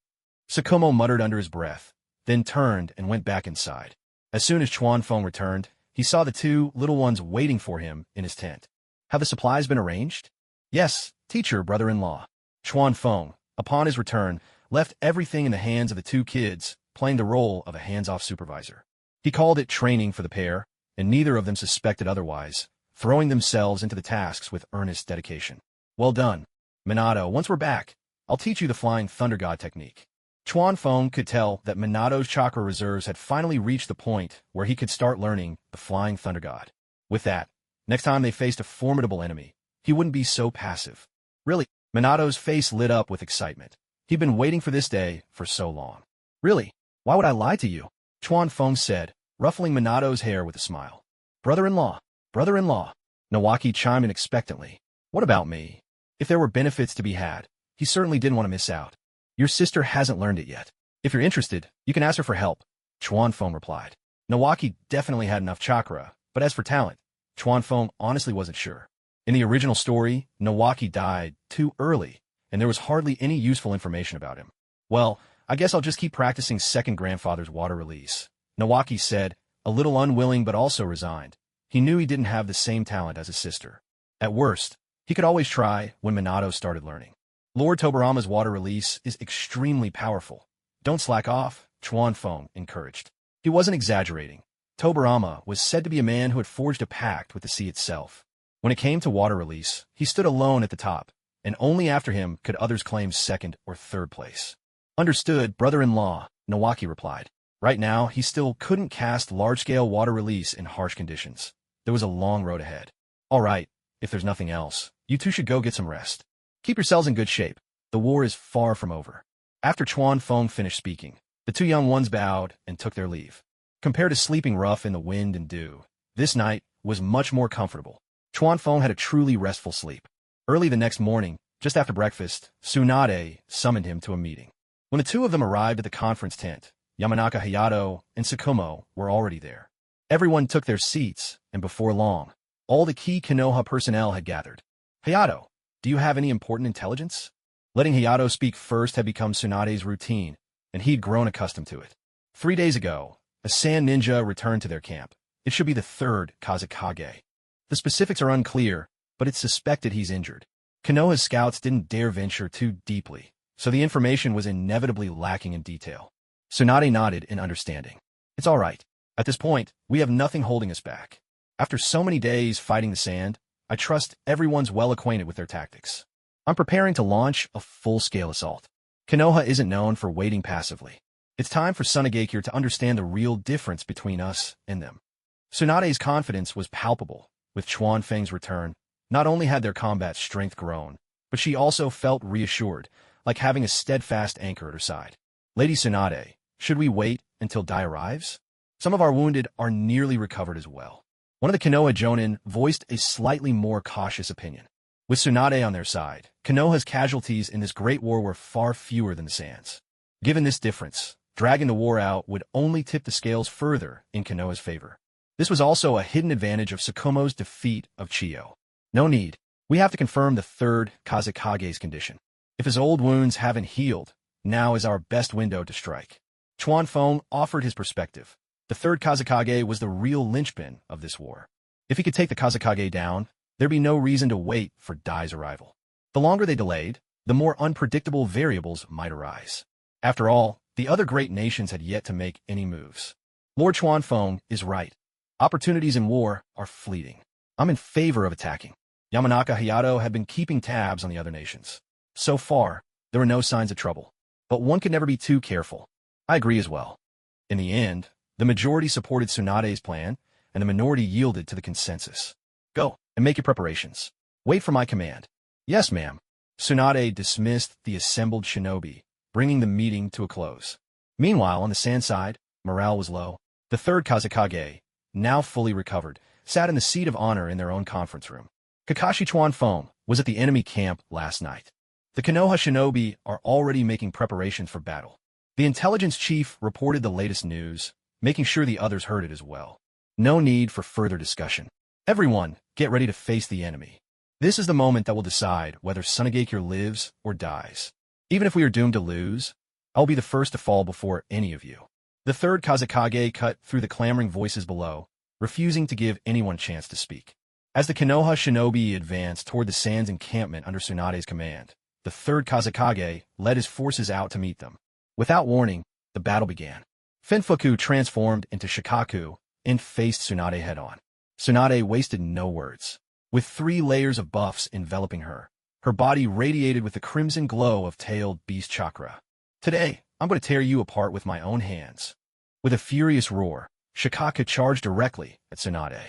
Sukumo muttered under his breath, then turned and went back inside. As soon as Chuan Feng returned, he saw the two little ones waiting for him in his tent. Have the supplies been arranged? Yes, teacher, brother-in-law. Chuan Feng, upon his return, left everything in the hands of the two kids, playing the role of a hands-off supervisor. He called it training for the pair, and neither of them suspected otherwise, throwing themselves into the tasks with earnest dedication. Well done. Minato, once we're back, I'll teach you the Flying Thunder God technique. Chuan Feng could tell that Minato's chakra reserves had finally reached the point where he could start learning the Flying Thunder God. With that, next time they faced a formidable enemy, he wouldn't be so passive. Really, Minato's face lit up with excitement. He'd been waiting for this day for so long. Really? Why would I lie to you? Chuan Feng said, ruffling Minato's hair with a smile. Brother-in-law, brother-in-law. Nawaki chimed in expectantly. What about me? If there were benefits to be had, he certainly didn't want to miss out. Your sister hasn't learned it yet. If you're interested, you can ask her for help, Chuan Feng replied. Nawaki definitely had enough chakra, but as for talent, Chuan Feng honestly wasn't sure. In the original story, Nawaki died too early, and there was hardly any useful information about him. Well, I guess I'll just keep practicing second grandfather's water release, Nawaki said, a little unwilling but also resigned. He knew he didn't have the same talent as his sister. At worst, he could always try when Minato started learning. Lord Tobarama's water release is extremely powerful. Don't slack off, Chuan Feng encouraged. He wasn't exaggerating. Tobarama was said to be a man who had forged a pact with the sea itself. When it came to water release, he stood alone at the top, and only after him could others claim second or third place. Understood, brother-in-law, Nawaki replied. Right now, he still couldn't cast large-scale water release in harsh conditions. There was a long road ahead. All right, if there's nothing else, you two should go get some rest. Keep yourselves in good shape. The war is far from over. After Chuan Feng finished speaking, the two young ones bowed and took their leave. Compared to sleeping rough in the wind and dew, this night was much more comfortable. Chuan Feng had a truly restful sleep. Early the next morning, Just after breakfast, Tsunade summoned him to a meeting. When the two of them arrived at the conference tent, Yamanaka Hayato and Sukumo were already there. Everyone took their seats, and before long, all the key Konoha personnel had gathered. Hayato, do you have any important intelligence? Letting Hayato speak first had become Tsunade's routine, and he'd grown accustomed to it. 3 days ago, a sand ninja returned to their camp. It should be the third Kawakaki. The specifics are unclear, but it's suspected he's injured. Konoha's scouts didn't dare venture too deeply, so the information was inevitably lacking in detail. Tsunade nodded in understanding. It's all right. At this point, we have nothing holding us back. After so many days fighting the sand, I trust everyone's well acquainted with their tactics. I'm preparing to launch a full-scale assault. Konoha isn't known for waiting passively. It's time for Tsunade to understand the real difference between us and them. Tsunade's confidence was palpable. With Chuan Feng's return, not only had their combat strength grown, but she also felt reassured, like having a steadfast anchor at her side. Lady Tsunade, should we wait until Dai arrives? Some of our wounded are nearly recovered as well. One of the Konoha Jonin voiced a slightly more cautious opinion. With Tsunade on their side, Konoha's casualties in this great war were far fewer than the Sands. Given this difference, dragging the war out would only tip the scales further in Konoha's favor. This was also a hidden advantage of Sukumo's defeat of Chiyo. No need. We have to confirm the third Kazakage's condition. If his old wounds haven't healed, now is our best window to strike. Chuan Feng offered his perspective. The third Kazakage was the real linchpin of this war. If he could take the Kazakage down, there'd be no reason to wait for Dai's arrival. The longer they delayed, the more unpredictable variables might arise. After all, the other great nations had yet to make any moves. Lord Chuan Feng is right. Opportunities in war are fleeting. I'm in favor of attacking. Yamanaka Hayato had been keeping tabs on the other nations. So far, there were no signs of trouble. But one could never be too careful. I agree as well. In the end, the majority supported Tsunade's plan, and the minority yielded to the consensus. Go, and make your preparations. Wait for my command. Yes, ma'am. Tsunade dismissed the assembled shinobi, bringing the meeting to a close. Meanwhile, on the sand side, morale was low. The third Kazakage, now fully recovered, sat in the seat of honor in their own conference room. Kakashi Chuan Feng was at the enemy camp last night. The Konoha shinobi are already making preparations for battle. The intelligence chief reported the latest news, making sure the others heard it as well. No need for further discussion. Everyone, get ready to face the enemy. This is the moment that will decide whether Tsunade lives or dies. Even if we are doomed to lose, I'll be the first to fall before any of you. The third Kazakage cut through the clamoring voices below, refusing to give anyone a chance to speak. As the Konoha shinobi advanced toward the Sands encampment under Tsunade's command, the third Kazakage led his forces out to meet them. Without warning, the battle began. Fugaku transformed into Shikaku and faced Tsunade head-on. Tsunade wasted no words. With 3 layers of buffs enveloping her, her body radiated with the crimson glow of tailed beast chakra. Today, I'm going to tear you apart with my own hands. With a furious roar, Shikaku charged directly at Tsunade.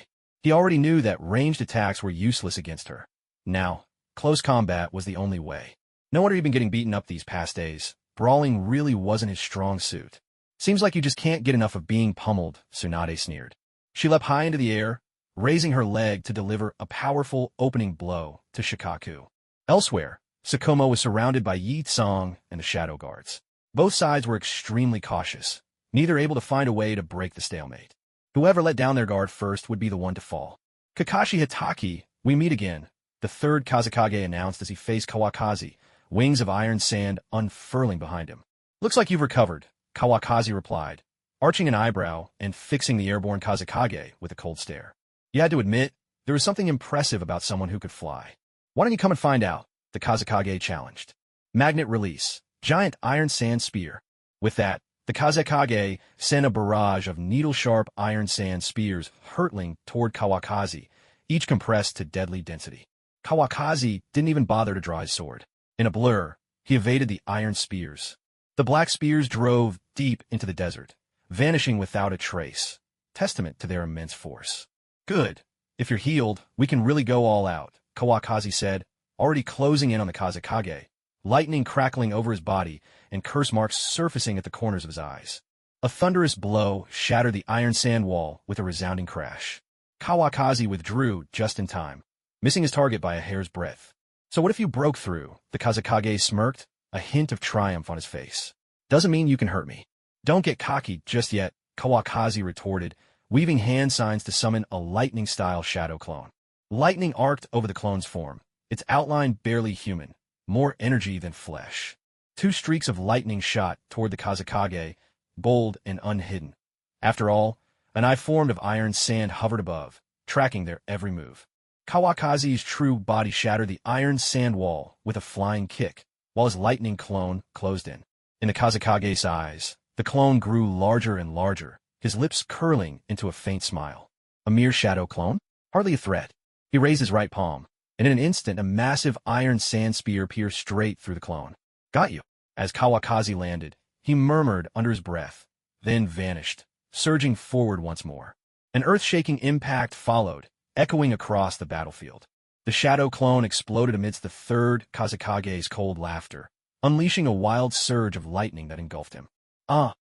He already knew that ranged attacks were useless against her. Now, close combat was the only way. No wonder he'd been getting beaten up these past days. Brawling really wasn't his strong suit. Seems like you just can't get enough of being pummeled, Tsunade sneered. She leapt high into the air, raising her leg to deliver a powerful opening blow to Shikaku. Elsewhere, Sukumo was surrounded by Yi Tsang and the Shadow Guards. Both sides were extremely cautious, neither able to find a way to break the stalemate. Whoever let down their guard first would be the one to fall. Kakashi Hitaki, we meet again, the third Kazakage announced as he faced Kawakaki, wings of iron sand unfurling behind him. Looks like you've recovered, Kawakaki replied, arching an eyebrow and fixing the airborne Kazakage with a cold stare. You had to admit, there was something impressive about someone who could fly. Why don't you come and find out? The Kazakage challenged. Magnet release, giant iron sand spear. With that, the Kazakage sent a barrage of needle-sharp iron sand spears hurtling toward Kawakaki, each compressed to deadly density. Kawakaki didn't even bother to draw his sword. In a blur, he evaded the iron spears. The black spears drove deep into the desert, vanishing without a trace, testament to their immense force. Good. If you're healed, we can really go all out, Kawakaki said, already closing in on the Kazakage, lightning crackling over his body and curse marks surfacing at the corners of his eyes. A thunderous blow shattered the iron sand wall with a resounding crash. Kawakaki withdrew just in time, missing his target by a hair's breadth. So what if you broke through? The Kazekage smirked, a hint of triumph on his face. Doesn't mean you can hurt me. Don't get cocky just yet, Kawakazi retorted, weaving hand signs to summon a lightning-style shadow clone. Lightning arced over the clone's form, its outline barely human, more energy than flesh. 2 streaks of lightning shot toward the Kazekage, bold and unhidden. After all, an eye formed of iron sand hovered above, tracking their every move. Kawakazi's true body shattered the iron sand wall with a flying kick, while his lightning clone closed in. In the Kazekage's eyes, the clone grew larger and larger, his lips curling into a faint smile. A mere shadow clone? Hardly a threat. He raised his right palm, and in an instant a massive iron sand spear pierced straight through the clone. Got you. As Kawakazi landed, he murmured under his breath, then vanished, surging forward once more. An earth-shaking impact followed, echoing across the battlefield. The shadow clone exploded amidst the third Kazekage's cold laughter, unleashing a wild surge of lightning that engulfed him.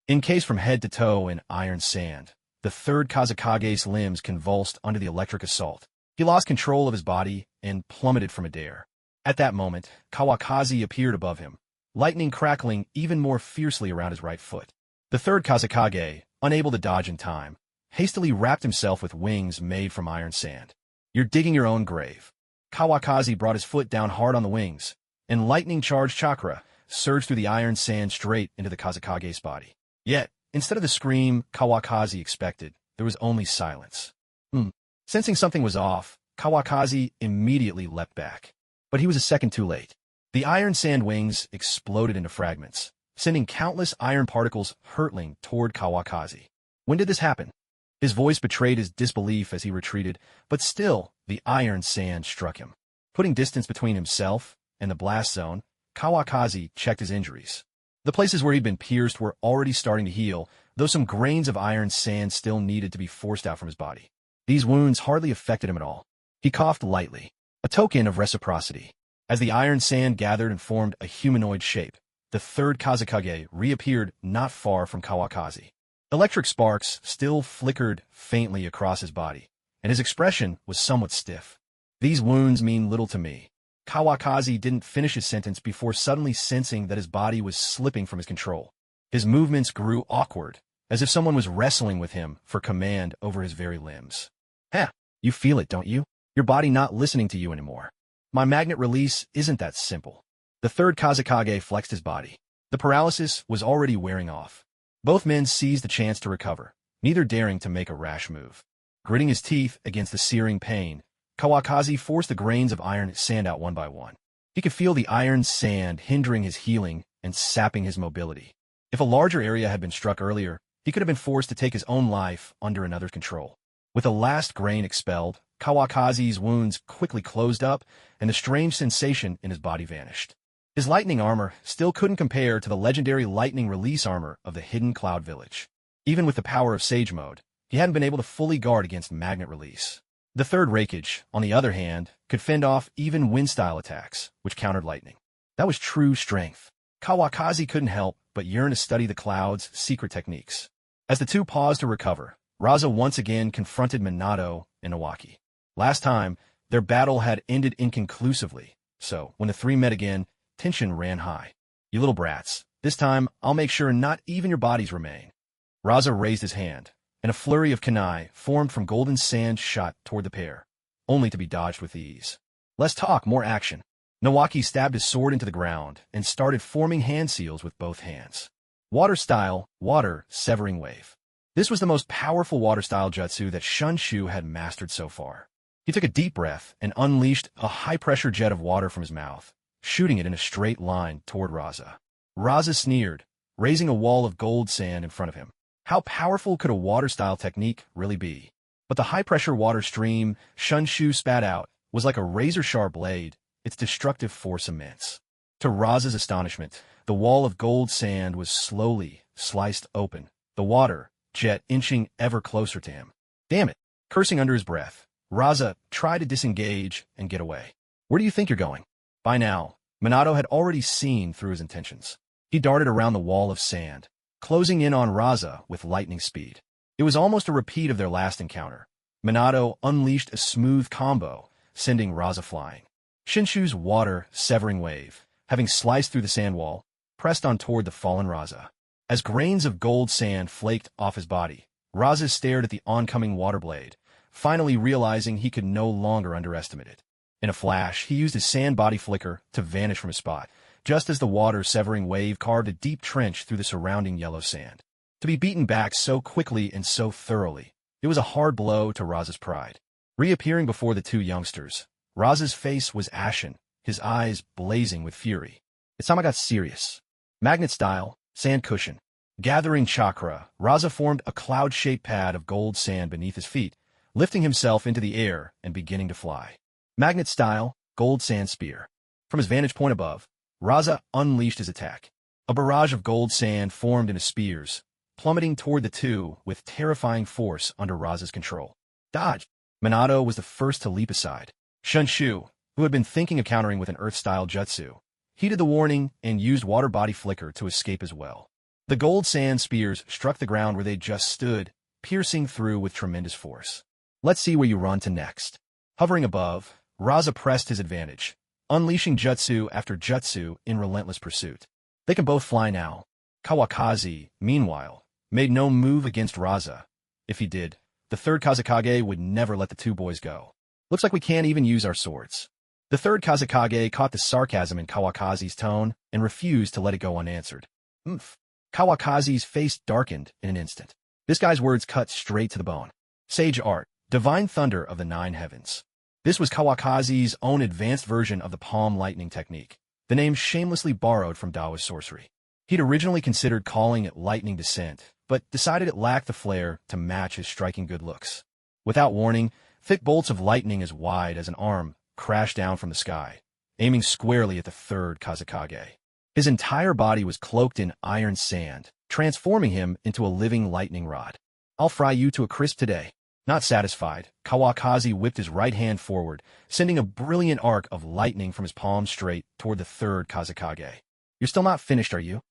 Encased from head to toe in iron sand, the third Kazekage's limbs convulsed under the electric assault. He lost control of his body and plummeted from midair. At that moment, Kawakazi appeared above him, lightning crackling even more fiercely around his right foot. The third Kazekage, unable to dodge in time, hastily wrapped himself with wings made from iron sand. You're digging your own grave. Kawakazi brought his foot down hard on the wings, and lightning-charged chakra surged through the iron sand straight into the Kazekage's body. Yet, instead of the scream Kawakazi expected, there was only silence. Sensing something was off, Kawakazi immediately leapt back. But he was a second too late. The iron sand wings exploded into fragments, sending countless iron particles hurtling toward Kawakazi. When did this happen? His voice betrayed his disbelief as he retreated, but still, the iron sand struck him. Putting distance between himself and the blast zone, Kawakazi checked his injuries. The places where he'd been pierced were already starting to heal, though some grains of iron sand still needed to be forced out from his body. These wounds hardly affected him at all. He coughed lightly, a token of reciprocity. As the iron sand gathered and formed a humanoid shape, the third Kazekage reappeared not far from Kawakazi. Electric sparks still flickered faintly across his body, and his expression was somewhat stiff. These wounds mean little to me. Kawakazi didn't finish his sentence before suddenly sensing that his body was slipping from his control. His movements grew awkward, as if someone was wrestling with him for command over his very limbs. You feel it, don't you? Your body not listening to you anymore. My magnet release isn't that simple. The third Kazekage flexed his body. The paralysis was already wearing off. Both men seized the chance to recover, neither daring to make a rash move. Gritting his teeth against the searing pain, Kawakazi forced the grains of iron sand out one by one. He could feel the iron sand hindering his healing and sapping his mobility. If a larger area had been struck earlier, he could have been forced to take his own life under another's control. With the last grain expelled, Kawakazi's wounds quickly closed up, and the strange sensation in his body vanished. His lightning armor still couldn't compare to the legendary lightning release armor of the hidden Cloud Village. Even with the power of Sage Mode, he hadn't been able to fully guard against magnet release. The third Raikage, on the other hand, could fend off even wind-style attacks, which countered lightning. That was true strength. Kawakazi couldn't help but yearn to study the Cloud's secret techniques. As the two paused to recover, Raza once again confronted Minato and Nawaki. Last time, their battle had ended inconclusively, so when the three met again, tension ran high. You little brats, this time I'll make sure not even your bodies remain. Raza raised his hand, and a flurry of kunai formed from golden sand shot toward the pair, only to be dodged with ease. Less talk, more action. Nawaki stabbed his sword into the ground and started forming hand seals with both hands. Water style, water severing wave. This was the most powerful water-style jutsu that Shunshu had mastered so far. He took a deep breath and unleashed a high-pressure jet of water from his mouth, shooting it in a straight line toward Raza. Raza sneered, raising a wall of gold sand in front of him. How powerful could a water-style technique really be? But the high-pressure water stream Shunshu spat out was like a razor-sharp blade, its destructive force immense. To Raza's astonishment, the wall of gold sand was slowly sliced open, the water jet inching ever closer to him. Damn it! Cursing under his breath, Raza tried to disengage and get away. Where do you think you're going? By now, Minato had already seen through his intentions. He darted around the wall of sand, closing in on Raza with lightning speed. It was almost a repeat of their last encounter. Minato unleashed a smooth combo, sending Raza flying. Shinshu's water-severing wave, having sliced through the sand wall, pressed on toward the fallen Raza. As grains of gold sand flaked off his body, Raza stared at the oncoming water blade, finally realizing he could no longer underestimate it. In a flash, he used his sand body flicker to vanish from his spot, just as the water-severing wave carved a deep trench through the surrounding yellow sand. To be beaten back so quickly and so thoroughly, it was a hard blow to Raza's pride. Reappearing before the two youngsters, Raza's face was ashen, his eyes blazing with fury. It's time I got serious. Magnet style, sand cushion. Gathering chakra, Raza formed a cloud-shaped pad of gold sand beneath his feet, lifting himself into the air and beginning to fly. Magnet style, gold sand spear. From his vantage point above, Raza unleashed his attack. A barrage of gold sand formed into spears, plummeting toward the two with terrifying force under Raza's control. Dodge! Minato was the first to leap aside. Shinshu, who had been thinking of countering with an earth-style jutsu, heeded the warning and used water body flicker to escape as well. The gold sand spears struck the ground where they just stood, piercing through with tremendous force. Let's see where you run to next. Hovering above, Raza pressed his advantage, unleashing jutsu after jutsu in relentless pursuit. They can both fly now. Kawakaki, meanwhile, made no move against Raza. If he did, the third Kazekage would never let the two boys go. Looks like we can't even use our swords. The third Kazekage caught the sarcasm in Kawakazi's tone and refused to let it go unanswered. Kawakazi's face darkened in an instant. This guy's words cut straight to the bone. Sage art, divine thunder of the nine heavens. This was Kawakazi's own advanced version of the palm lightning technique, the name shamelessly borrowed from Taoist sorcery. He'd originally considered calling it lightning descent, but decided it lacked the flair to match his striking good looks. Without warning, thick bolts of lightning as wide as an arm crashed down from the sky, aiming squarely at the third Kazekage. His entire body was cloaked in iron sand, transforming him into a living lightning rod. I'll fry you to a crisp today. Not satisfied, Kawakazi whipped his right hand forward, sending a brilliant arc of lightning from his palm straight toward the third Kazekage. You're still not finished, are you?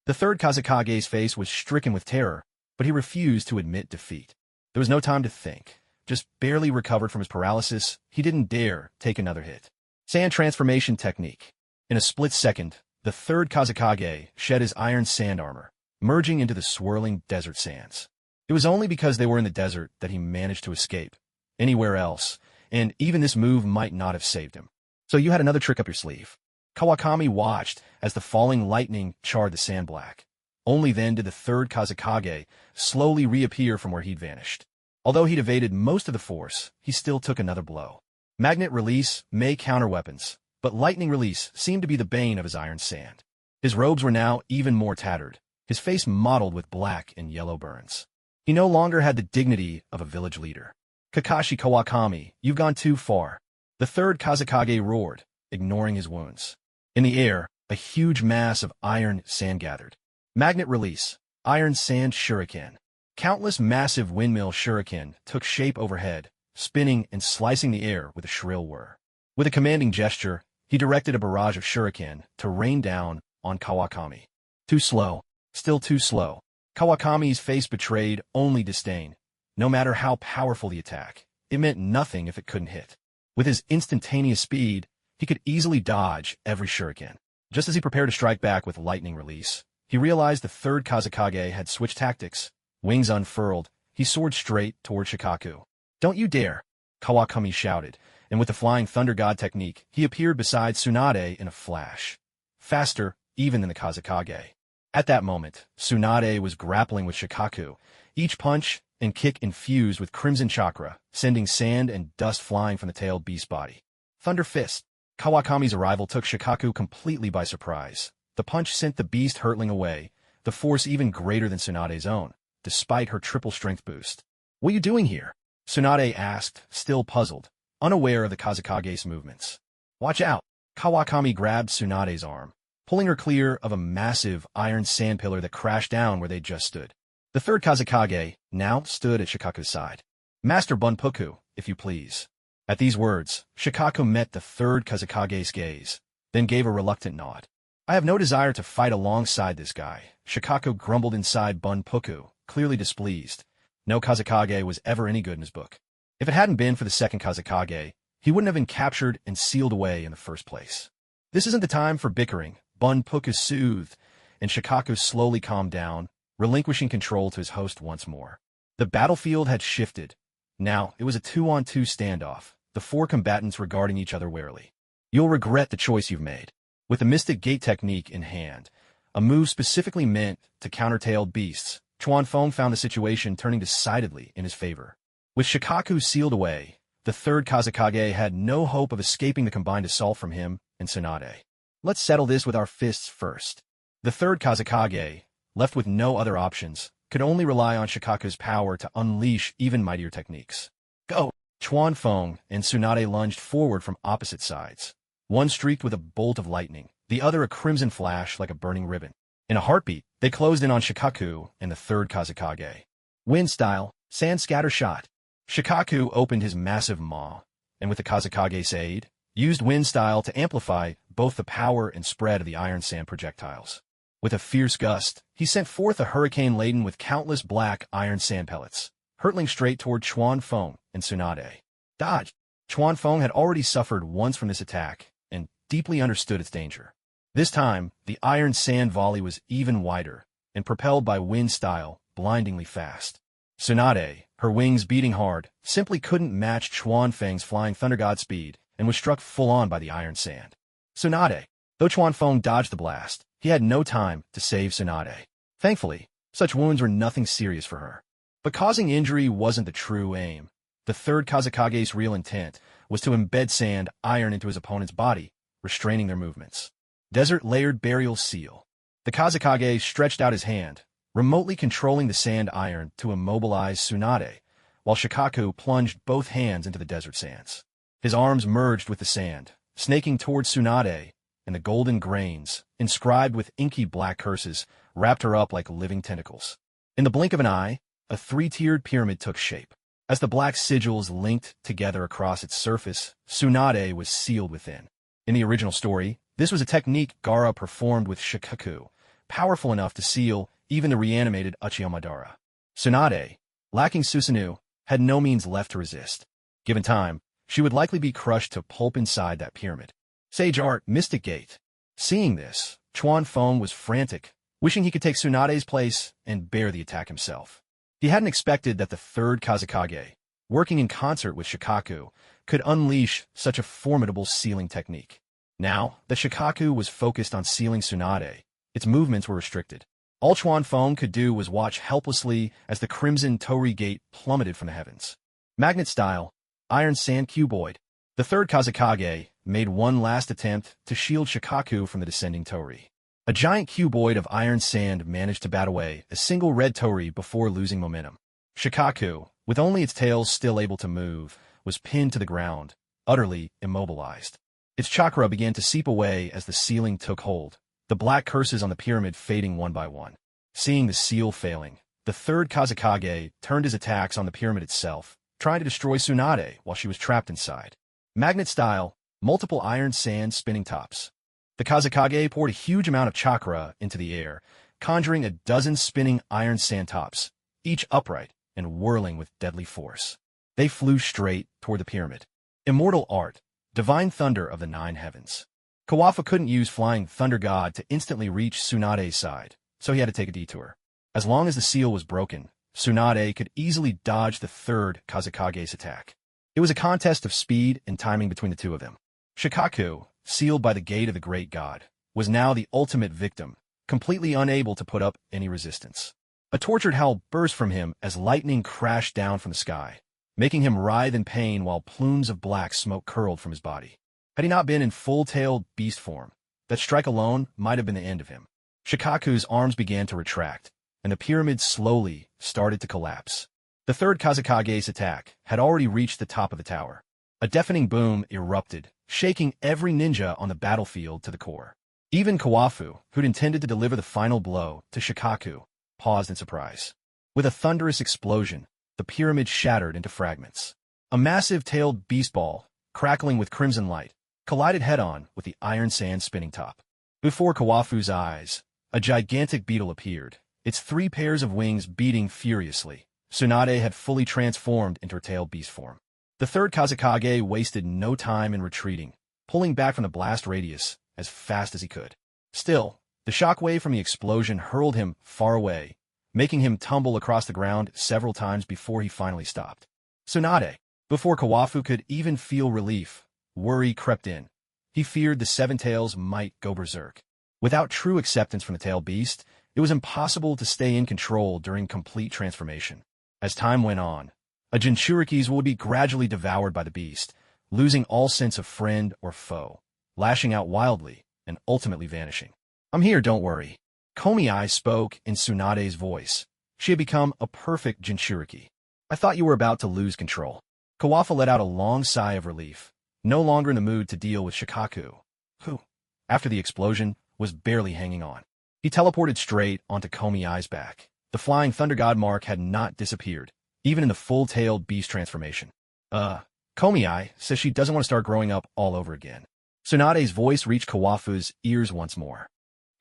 The third Kazekage's face was stricken with terror, but he refused to admit defeat. There was no time to think. Just barely recovered from his paralysis, he didn't dare take another hit. Sand transformation technique. In a split second, the third Kazekage shed his iron sand armor, merging into the swirling desert sands. It was only because they were in the desert that he managed to escape. Anywhere else, and even this move might not have saved him. So you had another trick up your sleeve. Kawakami watched as the falling lightning charred the sand black. Only then did the third Kazekage slowly reappear from where he'd vanished. Although he'd evaded most of the force, he still took another blow. Magnet release may counter weapons, but lightning release seemed to be the bane of his iron sand. His robes were now even more tattered, his face mottled with black and yellow burns. He no longer had the dignity of a village leader. Kakashi Kawakami, you've gone too far. The third Kazekage roared, ignoring his wounds. In the air, a huge mass of iron sand gathered. Magnet release, iron sand shuriken. Countless massive windmill shuriken took shape overhead, spinning and slicing the air with a shrill whir. With a commanding gesture, he directed a barrage of shuriken to rain down on Kawakami. Too slow, still too slow. Kawakami's face betrayed only disdain. No matter how powerful the attack, it meant nothing if it couldn't hit. With his instantaneous speed, he could easily dodge every shuriken. Just as he prepared to strike back with lightning release, he realized the third Kazekage had switched tactics. Wings unfurled, he soared straight toward Shikaku. Don't you dare! Kawakami shouted, and with the flying thunder god technique, he appeared beside Tsunade in a flash. Faster, even than the Kazekage. At that moment, Tsunade was grappling with Shikaku, each punch and kick infused with crimson chakra, sending sand and dust flying from the tailed beast's body. Thunder Fist. Kawakami's arrival took Shikaku completely by surprise. The punch sent the beast hurtling away, the force even greater than Tsunade's own, despite her triple strength boost. What are you doing here? Tsunade asked, still puzzled, unaware of the Kazekage's movements. Watch out! Kawakami grabbed Tsunade's arm, pulling her clear of a massive iron sand pillar that crashed down where they just stood. The third Kazekage now stood at Shikaku's side. Master Bunpuku, if you please. At these words, Shikaku met the third Kazekage's gaze, then gave a reluctant nod. I have no desire to fight alongside this guy, Shikaku grumbled inside Bunpuku, clearly displeased. No Kazekage was ever any good in his book. If it hadn't been for the second Kazekage, he wouldn't have been captured and sealed away in the first place. This isn't the time for bickering. Bunpuk is soothed, and Shikaku slowly calmed down, relinquishing control to his host once more. The battlefield had shifted. Now, it was a 2-on-2 standoff, the four combatants regarding each other warily. You'll regret the choice you've made. With the Mystic Gate technique in hand, a move specifically meant to counter-tailed beasts, Chuanfeng found the situation turning decidedly in his favor. With Shikaku sealed away, the third Kazekage had no hope of escaping the combined assault from him and Tsunade. Let's settle this with our fists first. The third Kazekage, left with no other options, could only rely on Shikaku's power to unleash even mightier techniques. Go! Chuanfeng and Tsunade lunged forward from opposite sides. One streaked with a bolt of lightning, the other a crimson flash like a burning ribbon. In a heartbeat, they closed in on Shikaku and the third Kazekage. Wind style, sand scatter shot. Shikaku opened his massive maw, and with the Kazekage's aid, used wind style to amplify both the power and spread of the iron sand projectiles. With a fierce gust, he sent forth a hurricane laden with countless black iron sand pellets, hurtling straight toward Chuanfeng and Tsunade. Dodge! Chuanfeng had already suffered once from this attack, and deeply understood its danger. This time, the iron sand volley was even wider, and propelled by wind style, blindingly fast. Tsunade, her wings beating hard, simply couldn't match Chuanfeng's flying thunder god speed, and was struck full-on by the iron sand. Tsunade. Though Chuanfeng dodged the blast, he had no time to save Tsunade. Thankfully, such wounds were nothing serious for her. But causing injury wasn't the true aim. The third Kazekage's real intent was to embed sand iron into his opponent's body, restraining their movements. Desert Layered Burial Seal. The Kazekage stretched out his hand, remotely controlling the sand iron to immobilize Tsunade, while Shikaku plunged both hands into the desert sands. His arms merged with the sand, snaking towards Tsunade, and the golden grains, inscribed with inky black curses, wrapped her up like living tentacles. In the blink of an eye, a three-tiered pyramid took shape. As the black sigils linked together across its surface, Tsunade was sealed within. In the original story, this was a technique Gaara performed with Shikaku, powerful enough to seal even the reanimated Uchiha Madara. Tsunade, lacking Susanoo, had no means left to resist. Given time, she would likely be crushed to pulp inside that pyramid. Sage Art, Mystic Gate. Seeing this, Chuanfeng was frantic, wishing he could take Tsunade's place and bear the attack himself. He hadn't expected that the third Kazekage, working in concert with Shikaku, could unleash such a formidable sealing technique. Now that Shikaku was focused on sealing Tsunade, its movements were restricted. All Chuanfeng could do was watch helplessly as the crimson Torii Gate plummeted from the heavens. Magnet style, iron sand cuboid. The third Kazekage made one last attempt to shield Shikaku from the descending Torii. A giant cuboid of iron sand managed to bat away a single red Torii before losing momentum. Shikaku, with only its tail still able to move, was pinned to the ground, utterly immobilized. Its chakra began to seep away as the sealing took hold, the black curses on the pyramid fading one by one. Seeing the seal failing, the third Kazekage turned his attacks on the pyramid itself, trying to destroy Tsunade while she was trapped inside. Magnet style, multiple iron sand spinning tops. The Kazekage poured a huge amount of chakra into the air, conjuring a dozen spinning iron sand tops, each upright and whirling with deadly force. They flew straight toward the pyramid. Immortal art, divine thunder of the nine heavens. Kawafa couldn't use flying thunder god to instantly reach Tsunade's side, so he had to take a detour. As long as the seal was broken, Tsunade could easily dodge the third Kazekage's attack. It was a contest of speed and timing between the two of them. Shikaku, sealed by the gate of the great god, was now the ultimate victim, completely unable to put up any resistance. A tortured howl burst from him as lightning crashed down from the sky, making him writhe in pain while plumes of black smoke curled from his body. Had he not been in full-tailed beast form, that strike alone might have been the end of him. Shikaku's arms began to retract, and the pyramid slowly started to collapse. The third Kazekage's attack had already reached the top of the tower. A deafening boom erupted, shaking every ninja on the battlefield to the core. Even Kawafu, who'd intended to deliver the final blow to Shikaku, paused in surprise. With a thunderous explosion, the pyramid shattered into fragments. A massive-tailed beast ball, crackling with crimson light, collided head-on with the iron sand spinning top. Before Kawafu's eyes, a gigantic beetle appeared, its 3 pairs of wings beating furiously. Tsunade had fully transformed into her tailed beast form. The third Kazekage wasted no time in retreating, pulling back from the blast radius as fast as he could. Still, the shockwave from the explosion hurled him far away, making him tumble across the ground several times before he finally stopped. Tsunade. Before Kawafu could even feel relief, worry crept in. He feared the Seven Tails might go berserk. Without true acceptance from the tail beast, it was impossible to stay in control during complete transformation. As time went on, a Jinchurikis would be gradually devoured by the beast, losing all sense of friend or foe, lashing out wildly, and ultimately vanishing. "I'm here, don't worry." Komi spoke in Tsunade's voice. She had become a perfect Jinchuriki. "I thought you were about to lose control." Kawafu let out a long sigh of relief, no longer in the mood to deal with Shikaku, who, after the explosion, was barely hanging on. He teleported straight onto Komi's back. The flying thunder god mark had not disappeared, even in the full-tailed beast transformation. Komi says she doesn't want to start growing up all over again." Tsunade's voice reached Kawafu's ears once more.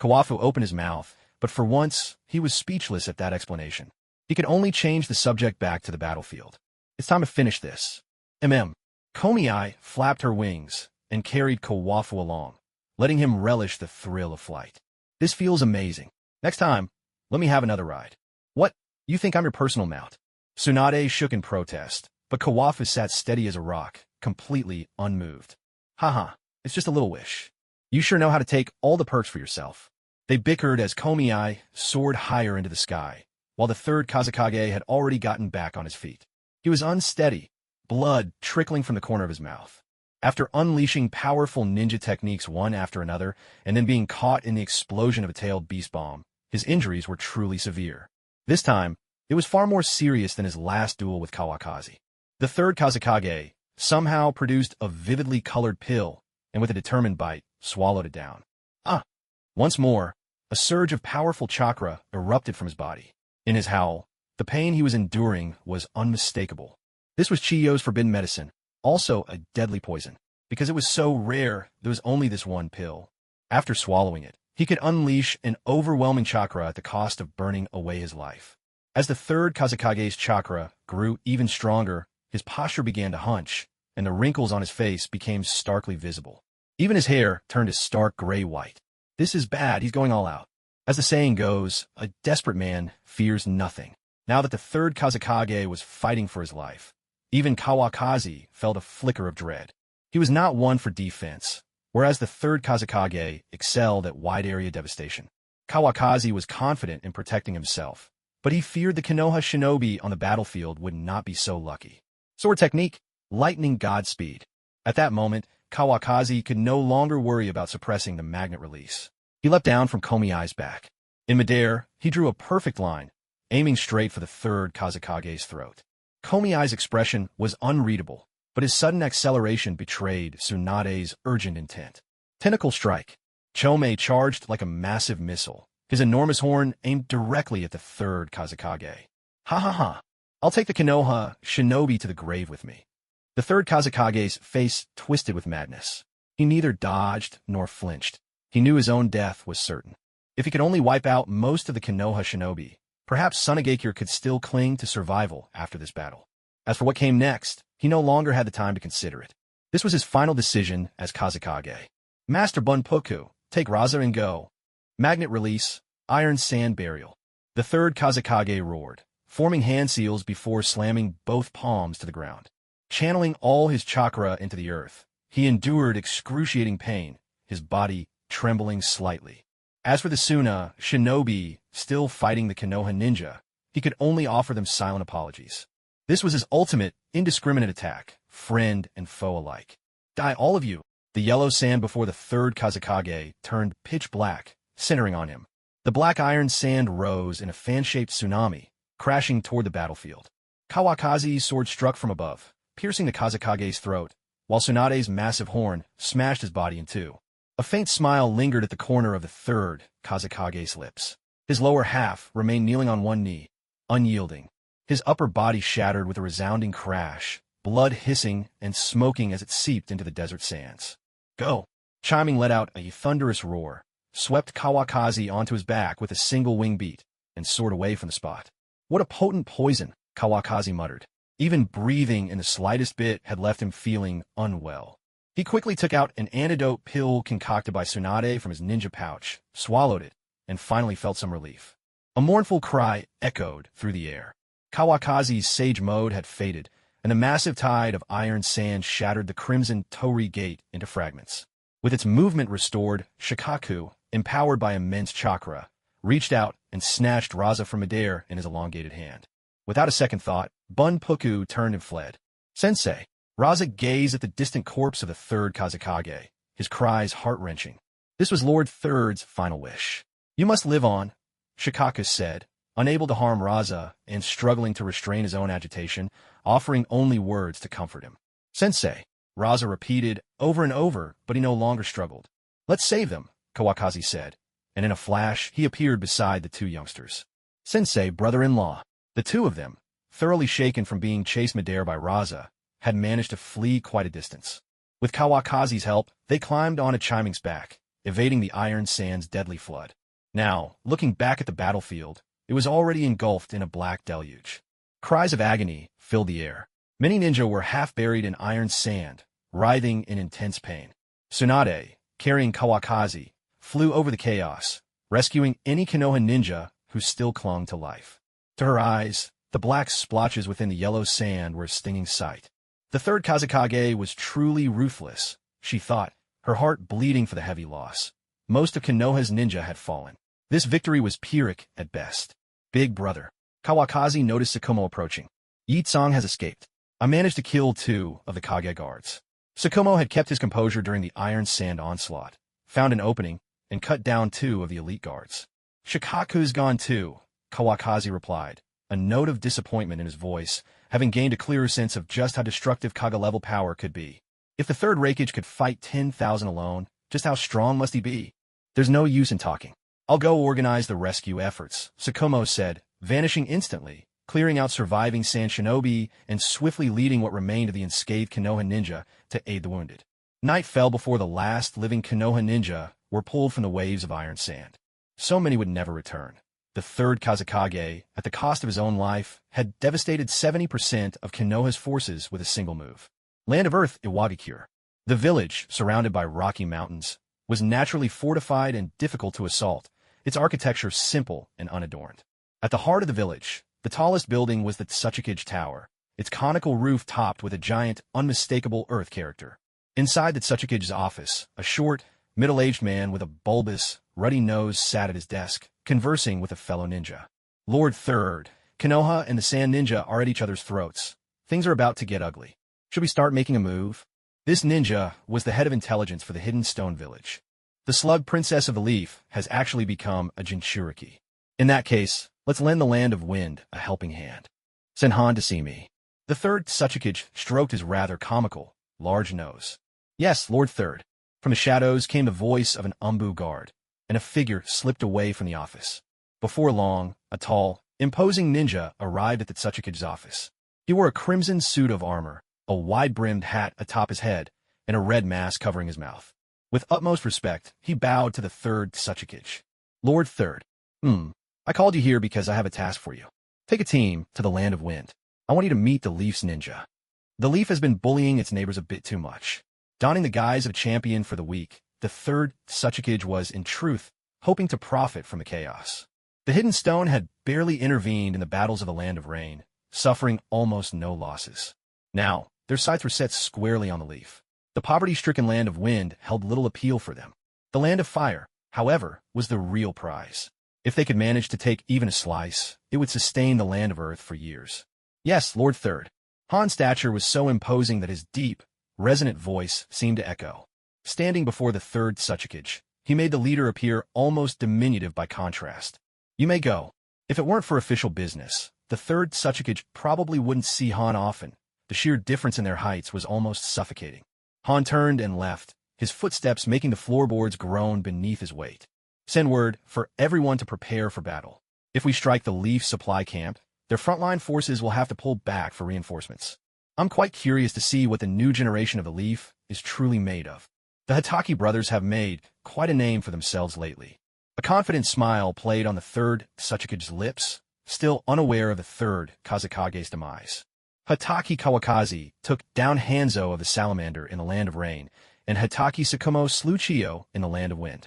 Kawafu opened his mouth, but for once, he was speechless at that explanation. He could only change the subject back to the battlefield. "It's time to finish this." Komi flapped her wings and carried Kawafu along, letting him relish the thrill of flight. "This feels amazing. Next time, let me have another ride." "What? You think I'm your personal mount?" Tsunade shook in protest, but Kawafu sat steady as a rock, completely unmoved. "Haha, it's just a little wish. You sure know how to take all the perks for yourself." They bickered as Komi soared higher into the sky, while the third Kazekage had already gotten back on his feet. He was unsteady, blood trickling from the corner of his mouth. After unleashing powerful ninja techniques one after another, and then being caught in the explosion of a tailed beast bomb, his injuries were truly severe. This time, it was far more serious than his last duel with Kawakaki. The third Kazekage somehow produced a vividly colored pill, and with a determined bite, swallowed it down. Once more, a surge of powerful chakra erupted from his body. In his howl, the pain he was enduring was unmistakable. This was Chiyo's forbidden medicine, also a deadly poison. Because it was so rare, there was only this one pill. After swallowing it, he could unleash an overwhelming chakra at the cost of burning away his life. As the third Kazekage's chakra grew even stronger, his posture began to hunch, and the wrinkles on his face became starkly visible. Even his hair turned a stark gray-white. "This is bad, he's going all out." As the saying goes, a desperate man fears nothing. Now that the third Kazekage was fighting for his life, even Kawakaki felt a flicker of dread. He was not one for defense, whereas the third Kazekage excelled at wide-area devastation. Kawakaki was confident in protecting himself, but he feared the Konoha shinobi on the battlefield would not be so lucky. Sword technique, lightning godspeed. At that moment, Kawakaki could no longer worry about suppressing the magnet release. He leapt down from Komi's back. In midair, he drew a perfect line, aiming straight for the third Kazekage's throat. Komi's expression was unreadable, but his sudden acceleration betrayed Tsunade's urgent intent. Tentacle strike. Chome charged like a massive missile, his enormous horn aimed directly at the third Kazekage. "Ha ha ha! I'll take the Konoha shinobi to the grave with me." The third Kazekage's face twisted with madness. He neither dodged nor flinched. He knew his own death was certain. If he could only wipe out most of the Konoha shinobi, perhaps Tsunade could still cling to survival after this battle. As for what came next, he no longer had the time to consider it. This was his final decision as Kazekage. "Master Bunpoku, take Raza and go." Magnet release, iron sand burial. The third Kazekage roared, forming hand seals before slamming both palms to the ground. Channeling all his chakra into the earth, he endured excruciating pain, his body trembling slightly. As for the Suna shinobi still fighting the Konoha ninja, he could only offer them silent apologies. This was his ultimate, indiscriminate attack, friend and foe alike. "Die all of you!" The yellow sand before the third Kazekage turned pitch black, centering on him. The black iron sand rose in a fan-shaped tsunami, crashing toward the battlefield. Kawakaki's sword struck from above, piercing the Kazekage's throat, while Tsunade's massive horn smashed his body in two. A faint smile lingered at the corner of the third Kazekage's lips. His lower half remained kneeling on one knee, unyielding. His upper body shattered with a resounding crash, blood hissing and smoking as it seeped into the desert sands. "Go!" Chiming let out a thunderous roar, swept Kawakaki onto his back with a single wing beat, and soared away from the spot. "What a potent poison," Kawakaki muttered. Even breathing in the slightest bit had left him feeling unwell. He quickly took out an antidote pill concocted by Tsunade from his ninja pouch, swallowed it, and finally felt some relief. A mournful cry echoed through the air. Kawakazi's sage mode had faded, and the massive tide of iron sand shattered the crimson Torii gate into fragments. With its movement restored, Shikaku, empowered by immense chakra, reached out and snatched Raza from midair in his elongated hand. Without a second thought, Bunpuku turned and fled. "Sensei!" Raza gazed at the distant corpse of the third Kazekage, his cries heart-wrenching. This was Lord Third's final wish. "You must live on," Shikaku said, unable to harm Raza and struggling to restrain his own agitation, offering only words to comfort him. "Sensei," Raza repeated over and over, but he no longer struggled. "Let's save them," Kawakazi said, and in a flash he appeared beside the two youngsters. Sensei, brother-in-law. The two of them, thoroughly shaken from being chased midair by Raza, had managed to flee quite a distance. With Kawakazi's help, they climbed onto Chiming's back, evading the iron sand's deadly flood. Now, looking back at the battlefield, it was already engulfed in a black deluge. Cries of agony filled the air. Many ninja were half buried in iron sand, writhing in intense pain. Tsunade, carrying Kawakazi, flew over the chaos, rescuing any Konoha ninja who still clung to life. To her eyes, the black splotches within the yellow sand were a stinging sight. The third Kazekage was truly ruthless, she thought, her heart bleeding for the heavy loss. Most of Konoha's ninja had fallen. This victory was Pyrrhic at best. "Big brother." Kawakazi noticed Sukumo approaching. "Yitsong has escaped. I managed to kill 2 of the Kage guards." Sukumo had kept his composure during the iron sand onslaught, found an opening, and cut down 2 of the elite guards. "Shikaku's gone too," Kawakazi replied, a note of disappointment in his voice, having gained a clearer sense of just how destructive Kage-level power could be. If the third Reikage could fight 10,000 alone, just how strong must he be? "There's no use in talking. I'll go organize the rescue efforts," Sukumo said, vanishing instantly, clearing out surviving sand shinobi and swiftly leading what remained of the unscathed Konoha ninja to aid the wounded. Night fell before the last living Konoha ninja were pulled from the waves of iron sand. So many would never return. The third Kazekage, at the cost of his own life, had devastated 70% of Konoha's forces with a single move. Land of Earth Iwagakure. The village, surrounded by rocky mountains, was naturally fortified and difficult to assault, its architecture simple and unadorned. At the heart of the village, the tallest building was the Tsuchikage Tower, its conical roof topped with a giant, unmistakable earth character. Inside the Tsuchikage's office, a short, middle-aged man with a bulbous, ruddy nose sat at his desk, conversing with a fellow ninja. "Lord Third, Konoha and the Sand Ninja are at each other's throats. Things are about to get ugly. Should we start making a move?" This ninja was the head of intelligence for the Hidden Stone Village. The slug princess of the leaf has actually become a Jinchuriki. "In that case, let's lend the Land of Wind a helping hand. Send Han to see me." The third Tsuchikage stroked his rather comical, large nose. "Yes, Lord Third." From the shadows came the voice of an Umbu guard, and a figure slipped away from the office. Before long, a tall, imposing ninja arrived at the Tsuchikage's office. He wore a crimson suit of armor, a wide-brimmed hat atop his head, and a red mask covering his mouth. With utmost respect, he bowed to the third Tsuchikage. "Lord Third, I called you here because I have a task for you. Take a team to the Land of Wind. I want you to meet the Leaf's ninja. The Leaf has been bullying its neighbors a bit too much." Donning the guise of a champion for the weak, the third Tsuchikage was, in truth, hoping to profit from the chaos. The Hidden Stone had barely intervened in the battles of the Land of Rain, suffering almost no losses. Now, their sights were set squarely on the Leaf. The poverty-stricken Land of Wind held little appeal for them. The Land of Fire, however, was the real prize. If they could manage to take even a slice, it would sustain the Land of Earth for years. "Yes, Lord Third." Han's stature was so imposing that his deep, resonant voice seemed to echo. Standing before the third Tsuchikage, he made the leader appear almost diminutive by contrast. "You may go." If it weren't for official business, the third Tsuchikage probably wouldn't see Han often. The sheer difference in their heights was almost suffocating. Han turned and left, his footsteps making the floorboards groan beneath his weight. "Send word for everyone to prepare for battle. If we strike the Leaf supply camp, their frontline forces will have to pull back for reinforcements. I'm quite curious to see what the new generation of the Leaf is truly made of." The Hitaki brothers have made quite a name for themselves lately. A confident smile played on the third Tsuchikage's lips, still unaware of the third Kazekage's demise. Hitaki Kawakaki took down Hanzo of the Salamander in the Land of Rain, and Hitaki Sukumo slew Chiyo in the Land of Wind.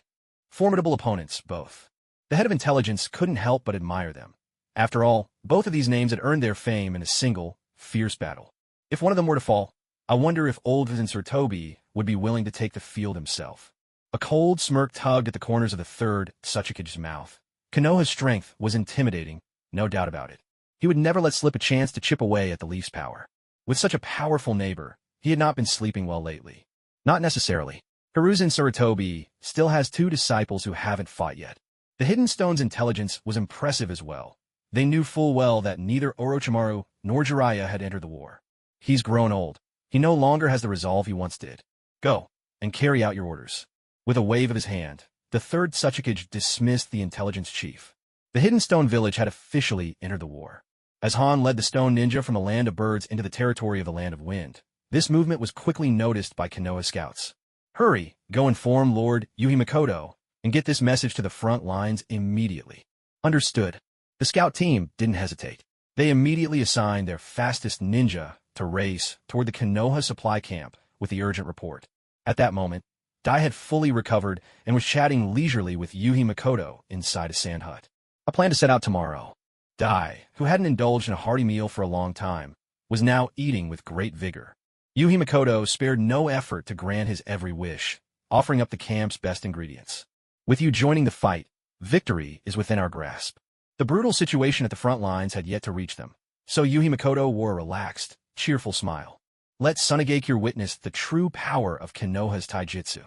Formidable opponents, both. The head of intelligence couldn't help but admire them. After all, both of these names had earned their fame in a single, fierce battle. If one of them were to fall, I wonder if old Invincibility would be willing to take the field himself. A cold smirk tugged at the corners of the third Tsuchikige's mouth. Konoha's strength was intimidating, no doubt about it. He would never let slip a chance to chip away at the Leaf's power. With such a powerful neighbor, he had not been sleeping well lately. Not necessarily. Hiruzen Sarutobi still has 2 disciples who haven't fought yet. The Hidden Stone's intelligence was impressive as well. They knew full well that neither Orochimaru nor Jiraiya had entered the war. He's grown old. He no longer has the resolve he once did. Go, and carry out your orders. With a wave of his hand, the third Tsuchikage dismissed the intelligence chief. The Hidden Stone village had officially entered the war. As Han led the stone ninja from the Land of Birds into the territory of the Land of Wind, this movement was quickly noticed by Konoha scouts. Hurry, go inform Lord Yuhi Mikoto, and get this message to the front lines immediately. Understood. The scout team didn't hesitate. They immediately assigned their fastest ninja to race toward the Konoha supply camp with the urgent report. At that moment, Dai had fully recovered and was chatting leisurely with Yuhi Mikoto inside a sand hut. I plan to set out tomorrow. Dai, who hadn't indulged in a hearty meal for a long time, was now eating with great vigor. Yuhi Mikoto spared no effort to grant his every wish, offering up the camp's best ingredients. With you joining the fight, victory is within our grasp. The brutal situation at the front lines had yet to reach them, so Yuhi Mikoto wore a relaxed, cheerful smile. Let Tsunade witness the true power of Konoha's taijutsu.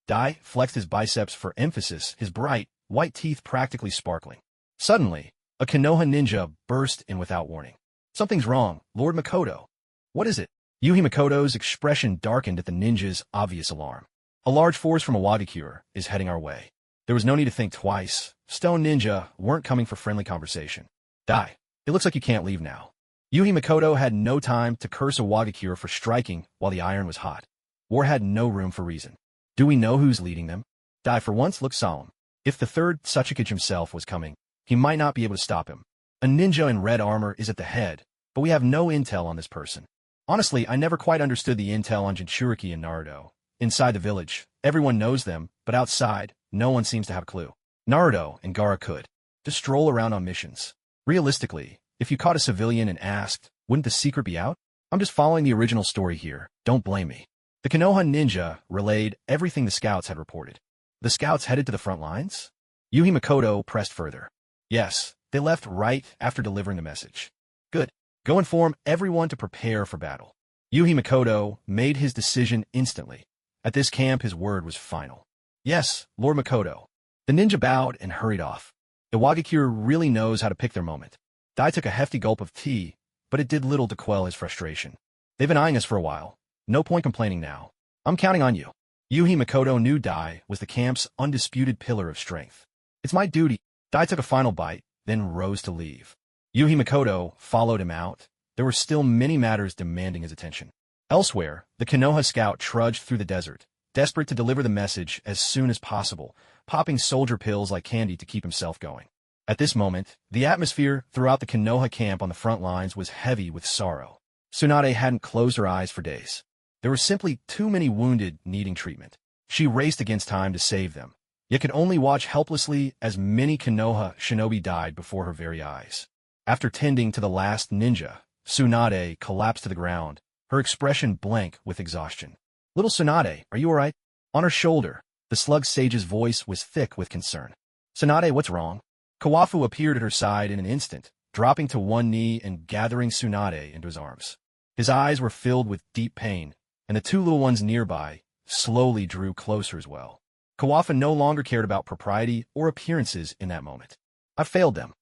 Dai flexed his biceps for emphasis, his bright, white teeth practically sparkling. Suddenly, a Konoha ninja burst in without warning. Something's wrong, Lord Mikoto. What is it? Yuhi Mikoto's expression darkened at the ninja's obvious alarm. A large force from Awagakure is heading our way. There was no need to think twice. Stone Ninja weren't coming for friendly conversation. Dai, it looks like you can't leave now. Yuhi Mikoto had no time to curse Awagakure for striking while the iron was hot. War had no room for reason. Do we know who's leading them? Dai for once looked solemn. If the third Tsuchikage himself was coming, he might not be able to stop him. A ninja in red armor is at the head, but we have no intel on this person. Honestly, I never quite understood the intel on Jinchuriki and Naruto. Inside the village, everyone knows them, but outside, no one seems to have a clue. Naruto and Gaara could just stroll around on missions. Realistically, if you caught a civilian and asked, wouldn't the secret be out? I'm just following the original story here, don't blame me. The Konoha ninja relayed everything the scouts had reported. The scouts headed to the front lines? Yuhi Mikoto pressed further. Yes, they left right after delivering the message. Good. Go inform everyone to prepare for battle. Yuhi Mikoto made his decision instantly. At this camp, his word was final. Yes, Lord Mikoto. The ninja bowed and hurried off. Iwagakure really knows how to pick their moment. Dai took a hefty gulp of tea, but it did little to quell his frustration. They've been eyeing us for a while. No point complaining now. I'm counting on you. Yuhi Mikoto knew Dai was the camp's undisputed pillar of strength. It's my duty. Dai took a final bite, then rose to leave. Yuhi Mikoto followed him out. There were still many matters demanding his attention. Elsewhere, the Konoha scout trudged through the desert, desperate to deliver the message as soon as possible, popping soldier pills like candy to keep himself going. At this moment, the atmosphere throughout the Konoha camp on the front lines was heavy with sorrow. Tsunade hadn't closed her eyes for days. There were simply too many wounded needing treatment. She raced against time to save them, yet could only watch helplessly as many Konoha shinobi died before her very eyes. After tending to the last ninja, Tsunade collapsed to the ground, her expression blank with exhaustion. Little Tsunade, are you all right? On her shoulder, the slug sage's voice was thick with concern. Tsunade, what's wrong? Kawafu appeared at her side in an instant, dropping to one knee and gathering Tsunade into his arms. His eyes were filled with deep pain, and the 2 little ones nearby slowly drew closer as well. Kawafu no longer cared about propriety or appearances in that moment. I failed them.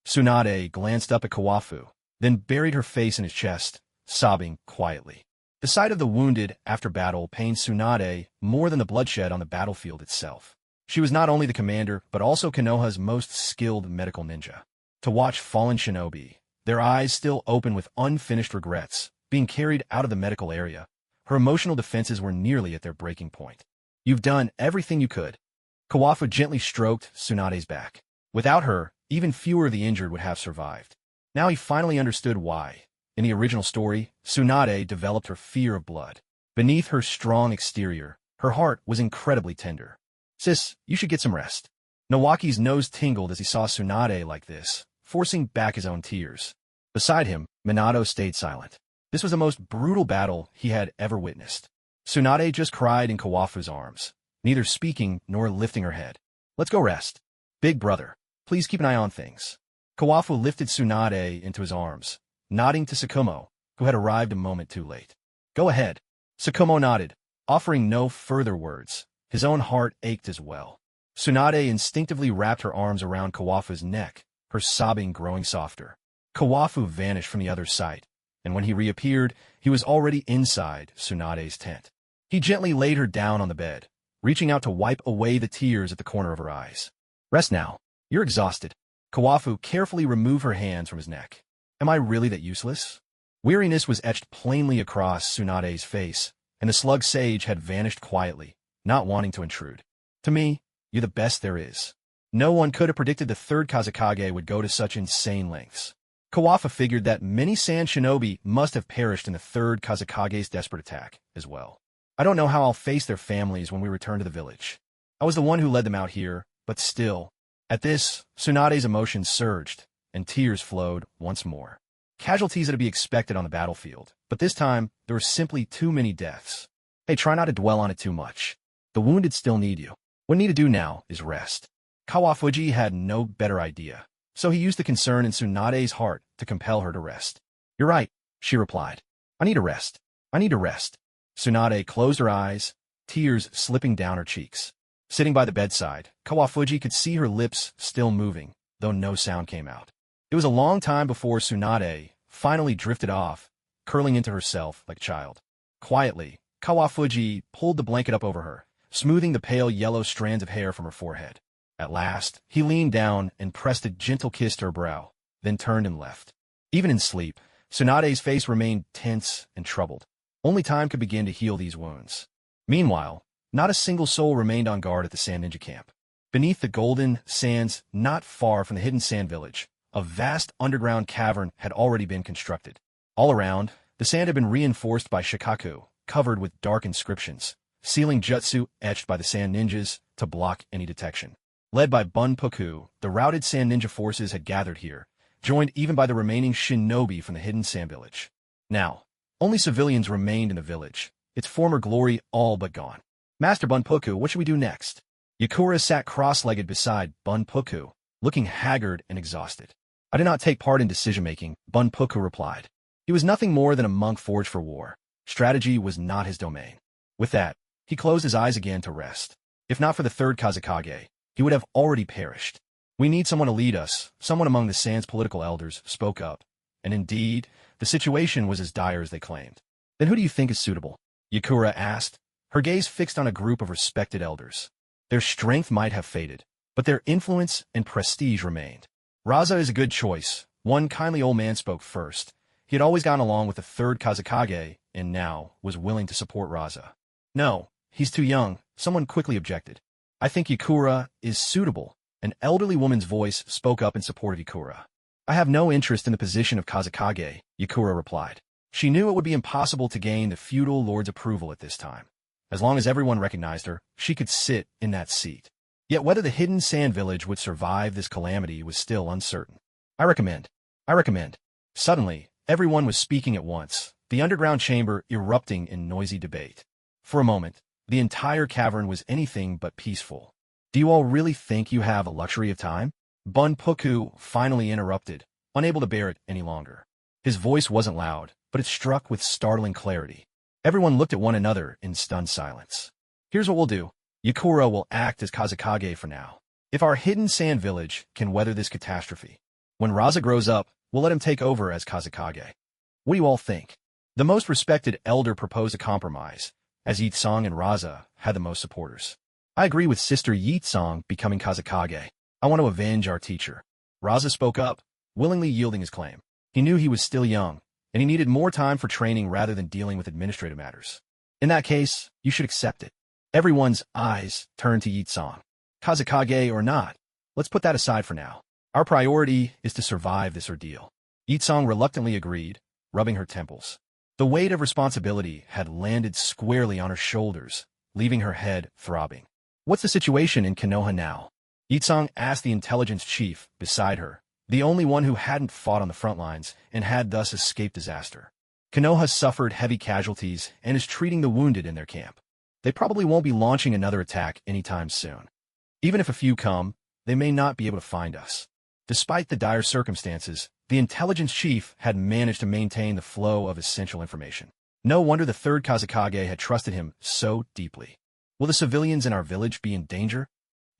Tsunade glanced up at Kawafu, then buried her face in his chest, sobbing quietly. The sight of the wounded after battle pained Tsunade more than the bloodshed on the battlefield itself. She was not only the commander, but also Konoha's most skilled medical ninja. To watch fallen shinobi, their eyes still open with unfinished regrets, being carried out of the medical area, her emotional defenses were nearly at their breaking point. You've done everything you could. Kawafu gently stroked Tsunade's back. Without her, even fewer of the injured would have survived. Now he finally understood why. In the original story, Tsunade developed her fear of blood. Beneath her strong exterior, her heart was incredibly tender. Sis, you should get some rest. Nawaki's nose tingled as he saw Tsunade like this, forcing back his own tears. Beside him, Minato stayed silent. This was the most brutal battle he had ever witnessed. Tsunade just cried in Kawafu's arms, neither speaking nor lifting her head. Let's go rest. Big brother, please keep an eye on things. Kawafu lifted Tsunade into his arms, nodding to Sukumo, who had arrived a moment too late. Go ahead. Sukumo nodded, offering no further words. His own heart ached as well. Tsunade instinctively wrapped her arms around Kawafu's neck, her sobbing growing softer. Kawafu vanished from the other's sight, and when he reappeared, he was already inside Tsunade's tent. He gently laid her down on the bed, reaching out to wipe away the tears at the corner of her eyes. Rest now. You're exhausted. Kawafu carefully removed her hands from his neck. Am I really that useless? Weariness was etched plainly across Tsunade's face, and the slug sage had vanished quietly, not wanting to intrude. To me, you're the best there is. No one could have predicted the third Kazekage would go to such insane lengths. Kawafu figured that many sand shinobi must have perished in the third Kazekage's desperate attack as well. I don't know how I'll face their families when we return to the village. I was the one who led them out here, but still. At this, Tsunade's emotions surged, and tears flowed once more. Casualties are to be expected on the battlefield, but this time, there were simply too many deaths. Hey, try not to dwell on it too much. The wounded still need you. What you need to do now is rest. Kawafuji had no better idea, so he used the concern in Tsunade's heart to compel her to rest. You're right, she replied. I need a rest. I need to rest. Tsunade closed her eyes, tears slipping down her cheeks. Sitting by the bedside, Kawafuji could see her lips still moving, though no sound came out. It was a long time before Tsunade finally drifted off, curling into herself like a child. Quietly, Kawafuji pulled the blanket up over her, smoothing the pale yellow strands of hair from her forehead. At last, he leaned down and pressed a gentle kiss to her brow, then turned and left. Even in sleep, Tsunade's face remained tense and troubled. Only time could begin to heal these wounds. Meanwhile, not a single soul remained on guard at the Sand Ninja camp. Beneath the golden sands not far from the hidden sand village, a vast underground cavern had already been constructed. All around, the sand had been reinforced by shikaku, covered with dark inscriptions, sealing jutsu etched by the sand ninjas to block any detection. Led by Bunpuku, the routed sand ninja forces had gathered here, joined even by the remaining shinobi from the hidden sand village. Now, only civilians remained in the village, its former glory all but gone. Master Bunpuku, what should we do next? Yakura sat cross-legged beside Bunpuku, looking haggard and exhausted. I did not take part in decision-making, Bunpuku replied. He was nothing more than a monk forged for war. Strategy was not his domain. With that, he closed his eyes again to rest. If not for the third Kazekage, he would have already perished. We need someone to lead us, someone among the Sand's political elders spoke up. And indeed, the situation was as dire as they claimed. Then who do you think is suitable? Yakura asked, her gaze fixed on a group of respected elders. Their strength might have faded, but their influence and prestige remained. Raza is a good choice. One kindly old man spoke first. He had always gotten along with the third Kazekage, and now was willing to support Raza. No, he's too young, someone quickly objected. I think Yakura is suitable. An elderly woman's voice spoke up in support of Yakura. I have no interest in the position of Kazekage, Yakura replied. She knew it would be impossible to gain the feudal lord's approval at this time. As long as everyone recognized her, she could sit in that seat. Yet whether the hidden sand village would survive this calamity was still uncertain. I recommend. Suddenly, everyone was speaking at once, the underground chamber erupting in noisy debate. For a moment, the entire cavern was anything but peaceful. Do you all really think you have a luxury of time? Bunpuku finally interrupted, unable to bear it any longer. His voice wasn't loud, but it struck with startling clarity. Everyone looked at one another in stunned silence. Here's what we'll do. Yakura will act as Kazekage for now. If our hidden sand village can weather this catastrophe, when Raza grows up, we'll let him take over as Kazekage. What do you all think? The most respected elder proposed a compromise, as Yitsong and Raza had the most supporters. I agree with Sister Yitsong becoming Kazekage. I want to avenge our teacher. Raza spoke up, willingly yielding his claim. He knew he was still young, and he needed more time for training rather than dealing with administrative matters. In that case, you should accept it. Everyone's eyes turned to Yitsong. Kazekage or not, let's put that aside for now. Our priority is to survive this ordeal. Yitsong reluctantly agreed, rubbing her temples. The weight of responsibility had landed squarely on her shoulders, leaving her head throbbing. "What's the situation in Konoha now?" Yitsong asked the intelligence chief beside her, the only one who hadn't fought on the front lines and had thus escaped disaster. "Konoha suffered heavy casualties and is treating the wounded in their camp. They probably won't be launching another attack anytime soon. Even if a few come, they may not be able to find us." Despite the dire circumstances, the intelligence chief had managed to maintain the flow of essential information. No wonder the third Kazekage had trusted him so deeply. "Will the civilians in our village be in danger?"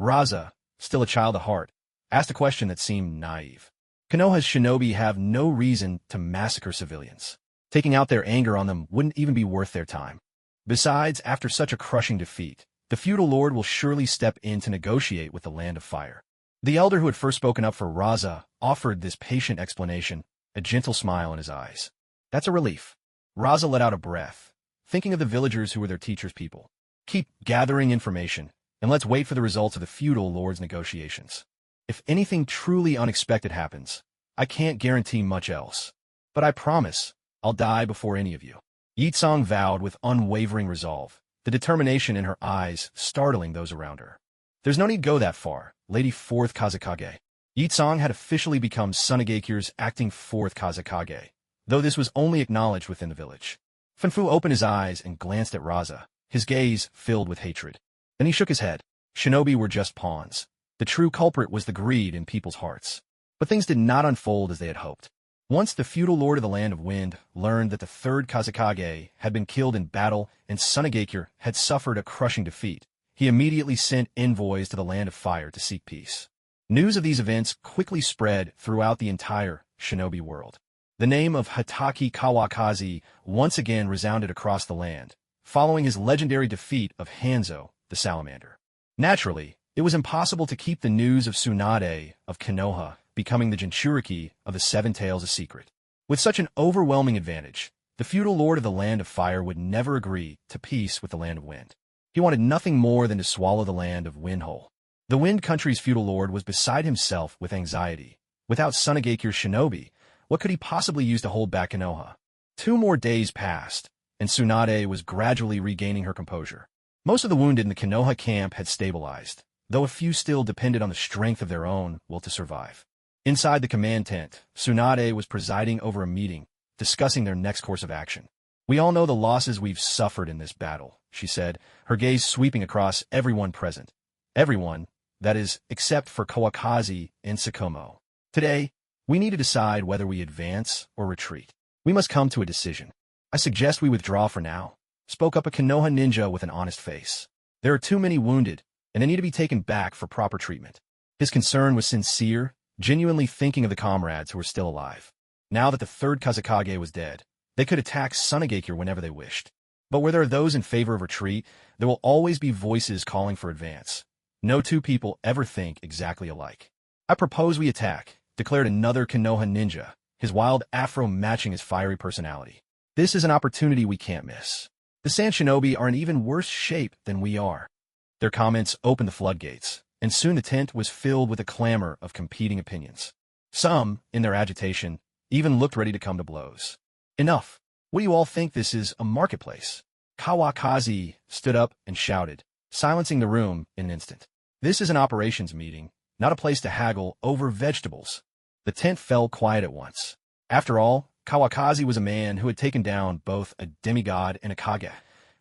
Raza, still a child at heart, asked a question that seemed naive. Konoha's shinobi have no reason to massacre civilians. Taking out their anger on them wouldn't even be worth their time. Besides, after such a crushing defeat, the feudal lord will surely step in to negotiate with the Land of Fire. The elder who had first spoken up for Raza offered this patient explanation, a gentle smile in his eyes. "That's a relief." Raza let out a breath, thinking of the villagers who were their teacher's people. "Keep gathering information, and let's wait for the results of the feudal lord's negotiations. If anything truly unexpected happens, I can't guarantee much else. But I promise, I'll die before any of you." Yitsong vowed with unwavering resolve, the determination in her eyes startling those around her. "There's no need to go that far, Lady Fourth Kazekage." Yitsong had officially become Tsunade's acting fourth Kazekage, though this was only acknowledged within the village. Funfu opened his eyes and glanced at Raza, his gaze filled with hatred. Then he shook his head. Shinobi were just pawns. The true culprit was the greed in people's hearts. But things did not unfold as they had hoped. Once the feudal lord of the Land of Wind learned that the third Kazekage had been killed in battle and Tsunade had suffered a crushing defeat, he immediately sent envoys to the Land of Fire to seek peace. News of these events quickly spread throughout the entire shinobi world. The name of Hitaki Kawakaki once again resounded across the land, following his legendary defeat of Hanzo, the salamander. Naturally, it was impossible to keep the news of Tsunade of Konoha becoming the Jinchuriki of the Seven Tails a secret. With such an overwhelming advantage, the feudal lord of the Land of Fire would never agree to peace with the Land of Wind. He wanted nothing more than to swallow the Land of Wind whole. The Wind Country's feudal lord was beside himself with anxiety. Without Tsunade's shinobi, what could he possibly use to hold back Konoha? 2 more days passed, and Tsunade was gradually regaining her composure. Most of the wounded in the Konoha camp had stabilized, though a few still depended on the strength of their own will to survive. Inside the command tent, Tsunade was presiding over a meeting, discussing their next course of action. "We all know the losses we've suffered in this battle," she said, her gaze sweeping across everyone present. Everyone, that is, except for Kawakaki and Sukumo. "Today, we need to decide whether we advance or retreat. We must come to a decision. I suggest we withdraw for now," spoke up a Konoha ninja with an honest face. "There are too many wounded, and they need to be taken back for proper treatment." His concern was sincere, genuinely thinking of the comrades who were still alive. Now that the third Kazekage was dead, they could attack Tsunade whenever they wished. But where there are those in favor of retreat, there will always be voices calling for advance. No two people ever think exactly alike. "I propose we attack," declared another Konoha ninja, his wild afro matching his fiery personality. "This is an opportunity we can't miss. The Sand Shinobi are in even worse shape than we are." Their comments opened the floodgates, and soon the tent was filled with a clamor of competing opinions. Some, in their agitation, even looked ready to come to blows. "Enough. What do you all think this is, a marketplace?" Kawakaki stood up and shouted, silencing the room in an instant. "This is an operations meeting, not a place to haggle over vegetables." The tent fell quiet at once. After all, Kawakaki was a man who had taken down both a demigod and a kage.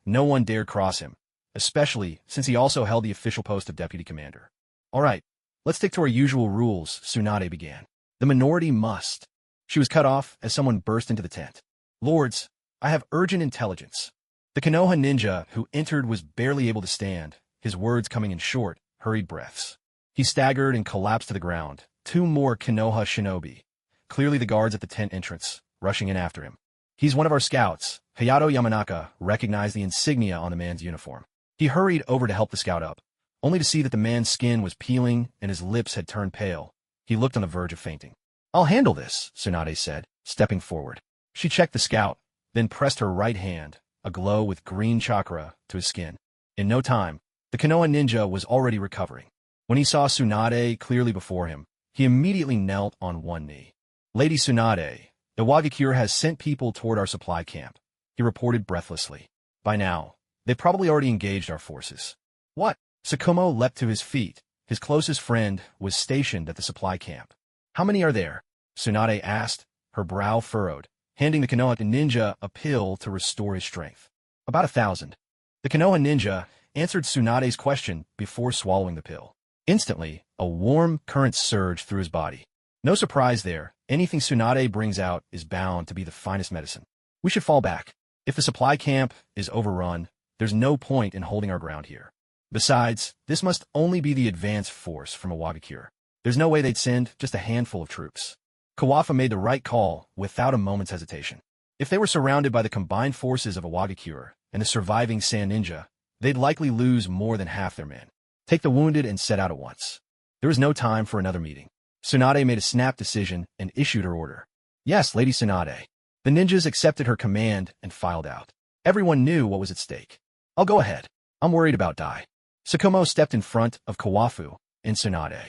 No one dared cross him, especially since he also held the official post of deputy commander. "All right, let's stick to our usual rules," Tsunade began. "The minority must." She was cut off as someone burst into the tent. "Lords, I have urgent intelligence." The Konoha ninja who entered was barely able to stand, his words coming in short, hurried breaths. He staggered and collapsed to the ground. 2 more Konoha shinobi, clearly the guards at the tent entrance, rushing in after him. "He's one of our scouts." Hayato Yamanaka recognized the insignia on the man's uniform. He hurried over to help the scout up, only to see that the man's skin was peeling and his lips had turned pale. He looked on the verge of fainting. "I'll handle this," Tsunade said, stepping forward. She checked the scout, then pressed her right hand, aglow with green chakra, to his skin. In no time, the Konoha ninja was already recovering. When he saw Tsunade clearly before him, he immediately knelt on one knee. "Lady Tsunade, Iwagakure has sent people toward our supply camp, he reported breathlessly. By now, they've probably already engaged our forces. What? Sukumo leapt to his feet. His closest friend was stationed at the supply camp. How many are there? Tsunade asked, her brow furrowed, handing the Konoha ninja a pill to restore his strength. About 1,000. The Konoha ninja answered Tsunade's question before swallowing the pill. Instantly, a warm current surged through his body. No surprise there, anything Tsunade brings out is bound to be the finest medicine. We should fall back. If the supply camp is overrun, there's no point in holding our ground here. Besides, this must only be the advanced force from Iwagakure. There's no way they'd send just a handful of troops. Kawafa made the right call without a moment's hesitation. If they were surrounded by the combined forces of Iwagakure and the surviving Sand Ninja, they'd likely lose more than half their men. Take the wounded and set out at once. There was no time for another meeting. Tsunade made a snap decision and issued her order. Yes, Lady Tsunade. The ninjas accepted her command and filed out. Everyone knew what was at stake. I'll go ahead. I'm worried about Dai. Sukumo stepped in front of Kawafu and Tsunade.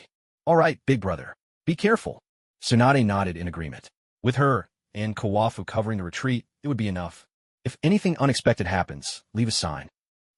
All right, big brother. Be careful. Tsunade nodded in agreement. With her and Kawafu covering the retreat, it would be enough. If anything unexpected happens, leave a sign.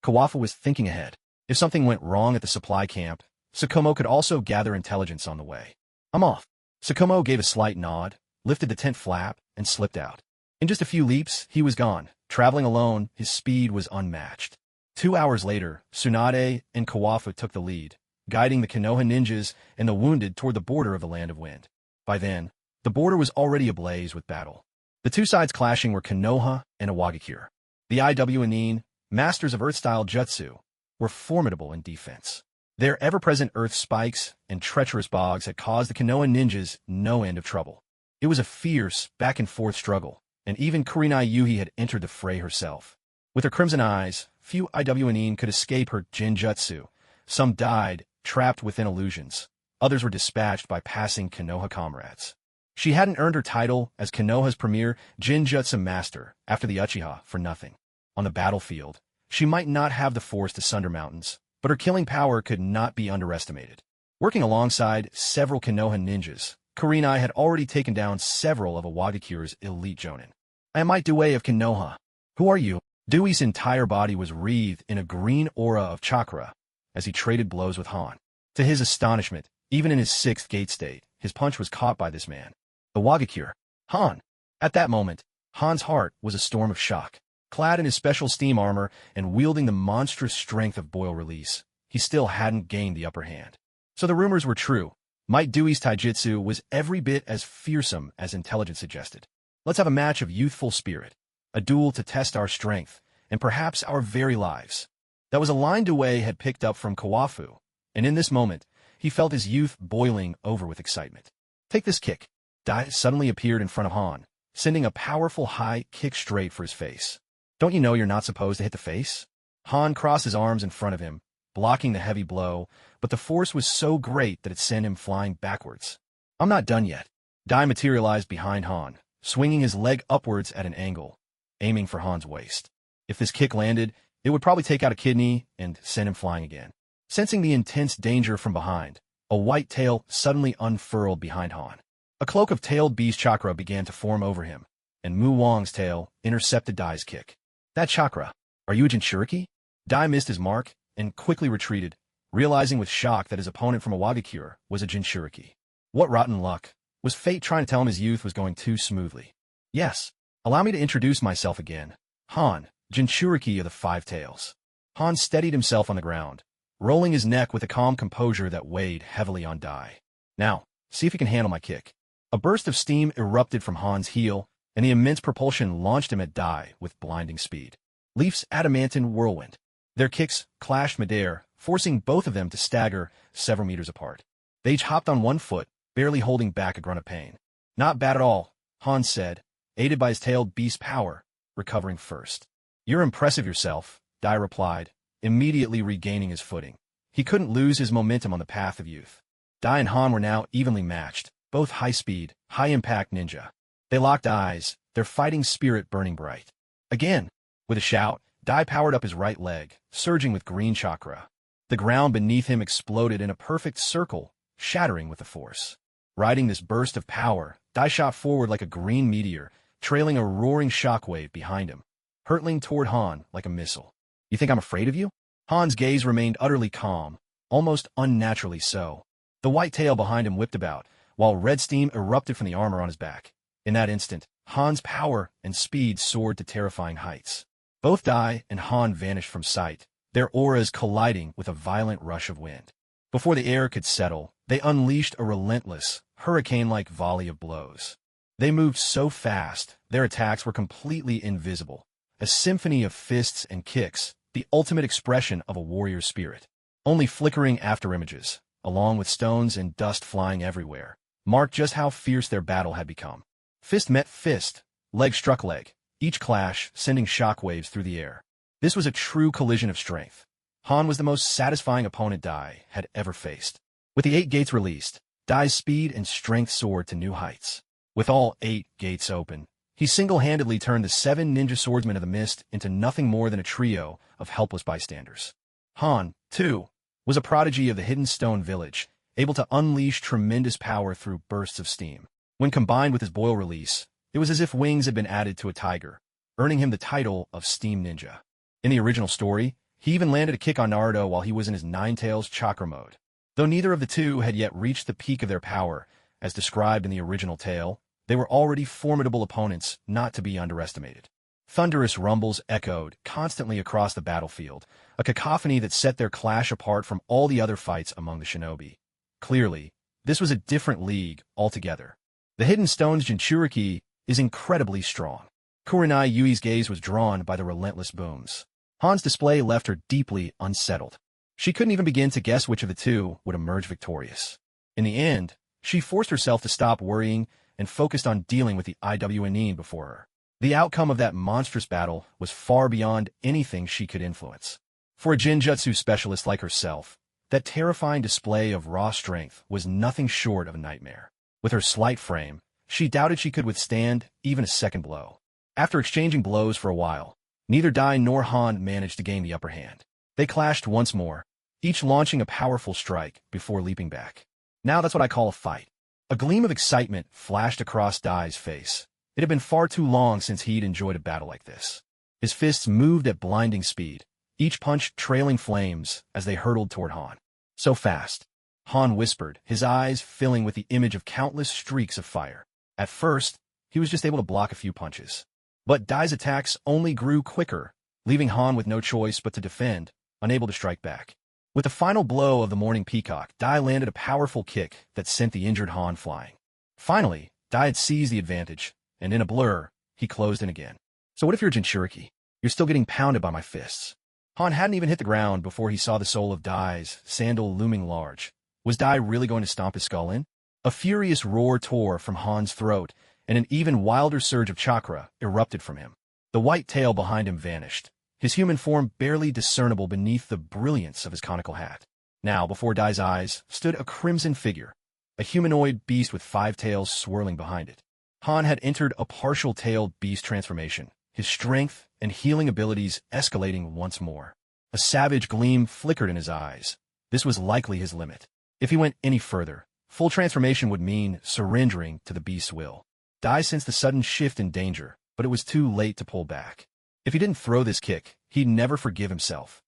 Kawafu was thinking ahead. If something went wrong at the supply camp, Sukumo could also gather intelligence on the way. I'm off. Sukumo gave a slight nod, lifted the tent flap, and slipped out. In just a few leaps, he was gone. Traveling alone, his speed was unmatched. 2 hours later, Tsunade and Kawafu took the lead, guiding the Konoha ninjas and the wounded toward the border of the Land of Wind. By then, the border was already ablaze with battle. The two sides clashing were Konoha and Iwagakure. The Iwnin, masters of Earth-style jutsu, were formidable in defense. Their ever-present earth spikes and treacherous bogs had caused the Konoha ninjas no end of trouble. It was a fierce, back-and-forth struggle, and even Kurenai Yuhi had entered the fray herself. With her crimson eyes, few Iwnin could escape her Jinjutsu. Some died, trapped within illusions. Others were dispatched by passing Konoha comrades. She hadn't earned her title as Konoha's premier Jinjutsu master after the Uchiha for nothing. On the battlefield, she might not have the force to sunder mountains, but her killing power could not be underestimated. Working alongside several Konoha ninjas, Kurenai had already taken down several of Iwagakure's elite jonin. I am Might Due of Konoha. Who are you? Dewey's entire body was wreathed in a green aura of chakra as he traded blows with Han. To his astonishment, even in his sixth gate state, his punch was caught by this man. Iwagakure. Han. At that moment, Han's heart was a storm of shock. Clad in his special steam armor and wielding the monstrous strength of boil release, he still hadn't gained the upper hand. So the rumors were true. Might Dewey's taijutsu was every bit as fearsome as intelligence suggested. Let's have a match of youthful spirit. A duel to test our strength, and perhaps our very lives. That was a line Due had picked up from Kawafu, and in this moment, he felt his youth boiling over with excitement. Take this kick. Dai suddenly appeared in front of Han, sending a powerful high kick straight for his face. Don't you know you're not supposed to hit the face? Han crossed his arms in front of him, blocking the heavy blow, but the force was so great that it sent him flying backwards. I'm not done yet. Dai materialized behind Han, swinging his leg upwards at an angle, aiming for Han's waist. If this kick landed, it would probably take out a kidney and send him flying again. Sensing the intense danger from behind, a white tail suddenly unfurled behind Han. A cloak of tailed beast chakra began to form over him, and Mu Wang's tail intercepted Dai's kick. That chakra. Are you a Jinchuriki? Dai missed his mark and quickly retreated, realizing with shock that his opponent from Iwagakure was a Jinchuriki. What rotten luck. Was fate trying to tell him his youth was going too smoothly? Yes. Allow me to introduce myself again. Han, Jinchuriki of the Five Tails. Han steadied himself on the ground, rolling his neck with a calm composure that weighed heavily on Dai. Now, see if you can handle my kick. A burst of steam erupted from Han's heel, and the immense propulsion launched him at Dai with blinding speed. Leaf's adamantine whirlwind. Their kicks clashed midair, forcing both of them to stagger several meters apart. They each hopped on one foot, barely holding back a grunt of pain. Not bad at all, Han said, aided by his tailed beast power, recovering first. You're impressive yourself, Dai replied, immediately regaining his footing. He couldn't lose his momentum on the path of youth. Dai and Han were now evenly matched, both high-speed, high-impact ninja. They locked eyes, their fighting spirit burning bright. Again, with a shout, Dai powered up his right leg, surging with green chakra. The ground beneath him exploded in a perfect circle, shattering with the force. Riding this burst of power, Dai shot forward like a green meteor, trailing a roaring shockwave behind him, hurtling toward Han like a missile. You think I'm afraid of you? Han's gaze remained utterly calm, almost unnaturally so. The white tail behind him whipped about, while red steam erupted from the armor on his back. In that instant, Han's power and speed soared to terrifying heights. Both Dai and Han vanished from sight, their auras colliding with a violent rush of wind. Before the air could settle, they unleashed a relentless, hurricane-like volley of blows. They moved so fast, their attacks were completely invisible, a symphony of fists and kicks, the ultimate expression of a warrior's spirit. Only flickering afterimages, along with stones and dust flying everywhere, marked just how fierce their battle had become. Fist met fist, leg struck leg, each clash sending shockwaves through the air. This was a true collision of strength. Han was the most satisfying opponent Dai had ever faced. With the 8 gates released, Dai's speed and strength soared to new heights. With all 8 gates open, he single-handedly turned the 7 ninja swordsmen of the mist into nothing more than a trio of helpless bystanders. Han, too, was a prodigy of the Hidden Stone Village, able to unleash tremendous power through bursts of steam. When combined with his boil release, it was as if wings had been added to a tiger, earning him the title of Steam Ninja. In the original story, he even landed a kick on Naruto while he was in his Nine-Tails chakra mode. Though neither of the two had yet reached the peak of their power, as described in the original tale, they were already formidable opponents not to be underestimated. Thunderous rumbles echoed constantly across the battlefield, a cacophony that set their clash apart from all the other fights among the shinobi. Clearly, this was a different league altogether. The Hidden Stone's Jinchuriki is incredibly strong. Kurenai Yui's gaze was drawn by the relentless booms. Han's display left her deeply unsettled. She couldn't even begin to guess which of the two would emerge victorious. In the end, she forced herself to stop worrying and focused on dealing with the IWNE before her. The outcome of that monstrous battle was far beyond anything she could influence. For a Jinjutsu specialist like herself, that terrifying display of raw strength was nothing short of a nightmare. With her slight frame, she doubted she could withstand even a second blow. After exchanging blows for a while, neither Dai nor Han managed to gain the upper hand. They clashed once more, each launching a powerful strike before leaping back. Now that's what I call a fight. A gleam of excitement flashed across Dai's face. It had been far too long since he'd enjoyed a battle like this. His fists moved at blinding speed, each punch trailing flames as they hurtled toward Han. So fast, Han whispered, his eyes filling with the image of countless streaks of fire. At first, he was just able to block a few punches. But Dai's attacks only grew quicker, leaving Han with no choice but to defend, unable to strike back. With the final blow of the Morning Peacock, Dai landed a powerful kick that sent the injured Han flying. Finally, Dai had seized the advantage, and in a blur, he closed in again. So what if you're Jinchuriki? You're still getting pounded by my fists. Han hadn't even hit the ground before he saw the sole of Dai's sandal looming large. Was Dai really going to stomp his skull in? A furious roar tore from Han's throat, and an even wilder surge of chakra erupted from him. The white tail behind him vanished, his human form barely discernible beneath the brilliance of his conical hat. Now, before Dai's eyes, stood a crimson figure, a humanoid beast with 5 tails swirling behind it. Han had entered a partial-tailed beast transformation, his strength and healing abilities escalating once more. A savage gleam flickered in his eyes. This was likely his limit. If he went any further, full transformation would mean surrendering to the beast's will. Dai sensed the sudden shift in danger, but it was too late to pull back. If he didn't throw this kick, he'd never forgive himself.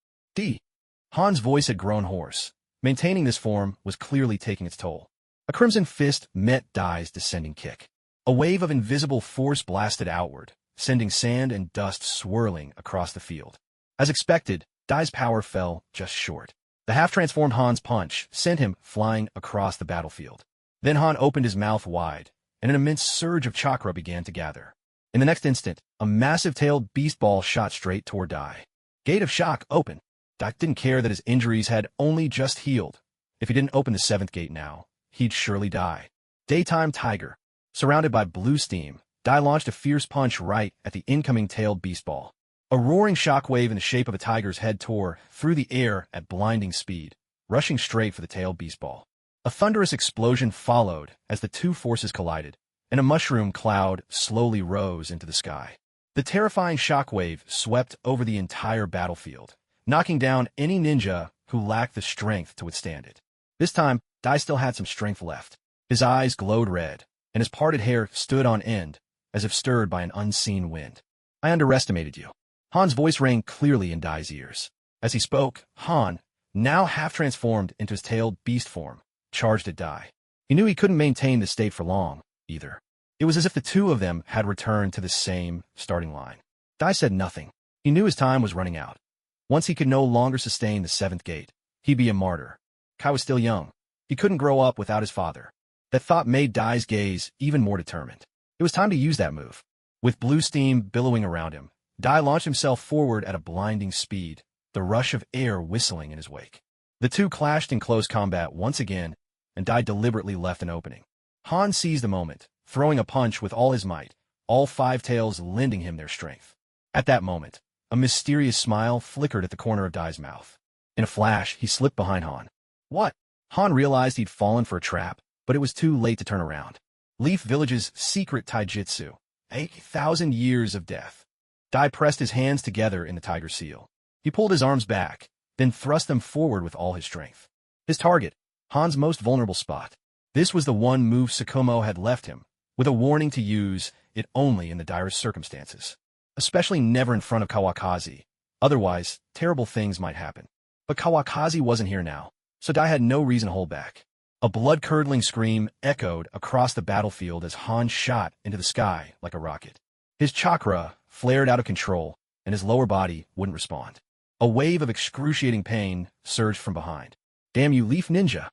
Han's voice had grown hoarse. Maintaining this form was clearly taking its toll. A crimson fist met Dai's descending kick. A wave of invisible force blasted outward, sending sand and dust swirling across the field. As expected, Dai's power fell just short. The half-transformed Han's punch sent him flying across the battlefield. Then Han opened his mouth wide, and an immense surge of chakra began to gather. In the next instant, a massive-tailed beast ball shot straight toward Dai. Gate of Shock open. Dai didn't care that his injuries had only just healed. If he didn't open the 7th gate now, he'd surely die. Daytime Tiger. Surrounded by blue steam, Dai launched a fierce punch right at the incoming tailed beast ball. A roaring shockwave in the shape of a tiger's head tore through the air at blinding speed, rushing straight for the tailed beast ball. A thunderous explosion followed as the two forces collided, and a mushroom cloud slowly rose into the sky. The terrifying shockwave swept over the entire battlefield, knocking down any ninja who lacked the strength to withstand it. This time, Dai still had some strength left. His eyes glowed red, and his parted hair stood on end, as if stirred by an unseen wind. I underestimated you. Han's voice rang clearly in Dai's ears. As he spoke, Han, now half transformed into his tailed beast form, charged at Dai. He knew he couldn't maintain this state for long, either. It was as if the two of them had returned to the same starting line. Dai said nothing. He knew his time was running out. Once he could no longer sustain the seventh gate, he'd be a martyr. Kai was still young. He couldn't grow up without his father. That thought made Dai's gaze even more determined. It was time to use that move. With blue steam billowing around him, Dai launched himself forward at a blinding speed, the rush of air whistling in his wake. The two clashed in close combat once again, and Dai deliberately left an opening. Han seized the moment, throwing a punch with all his might, all five tails lending him their strength. At that moment, a mysterious smile flickered at the corner of Dai's mouth. In a flash, he slipped behind Han. What? Han realized he'd fallen for a trap, but it was too late to turn around. Leaf Village's secret taijutsu. 8,000 years of death. Dai pressed his hands together in the tiger seal. He pulled his arms back, then thrust them forward with all his strength. His target, Han's most vulnerable spot. This was the one move Sukumo had left him, with a warning to use it only in the direst circumstances. Especially never in front of Kawakaki. Otherwise, terrible things might happen. But Kawakaki wasn't here now, so Dai had no reason to hold back. A blood-curdling scream echoed across the battlefield as Han shot into the sky like a rocket. His chakra flared out of control, and his lower body wouldn't respond. A wave of excruciating pain surged from behind. Damn you, Leaf Ninja!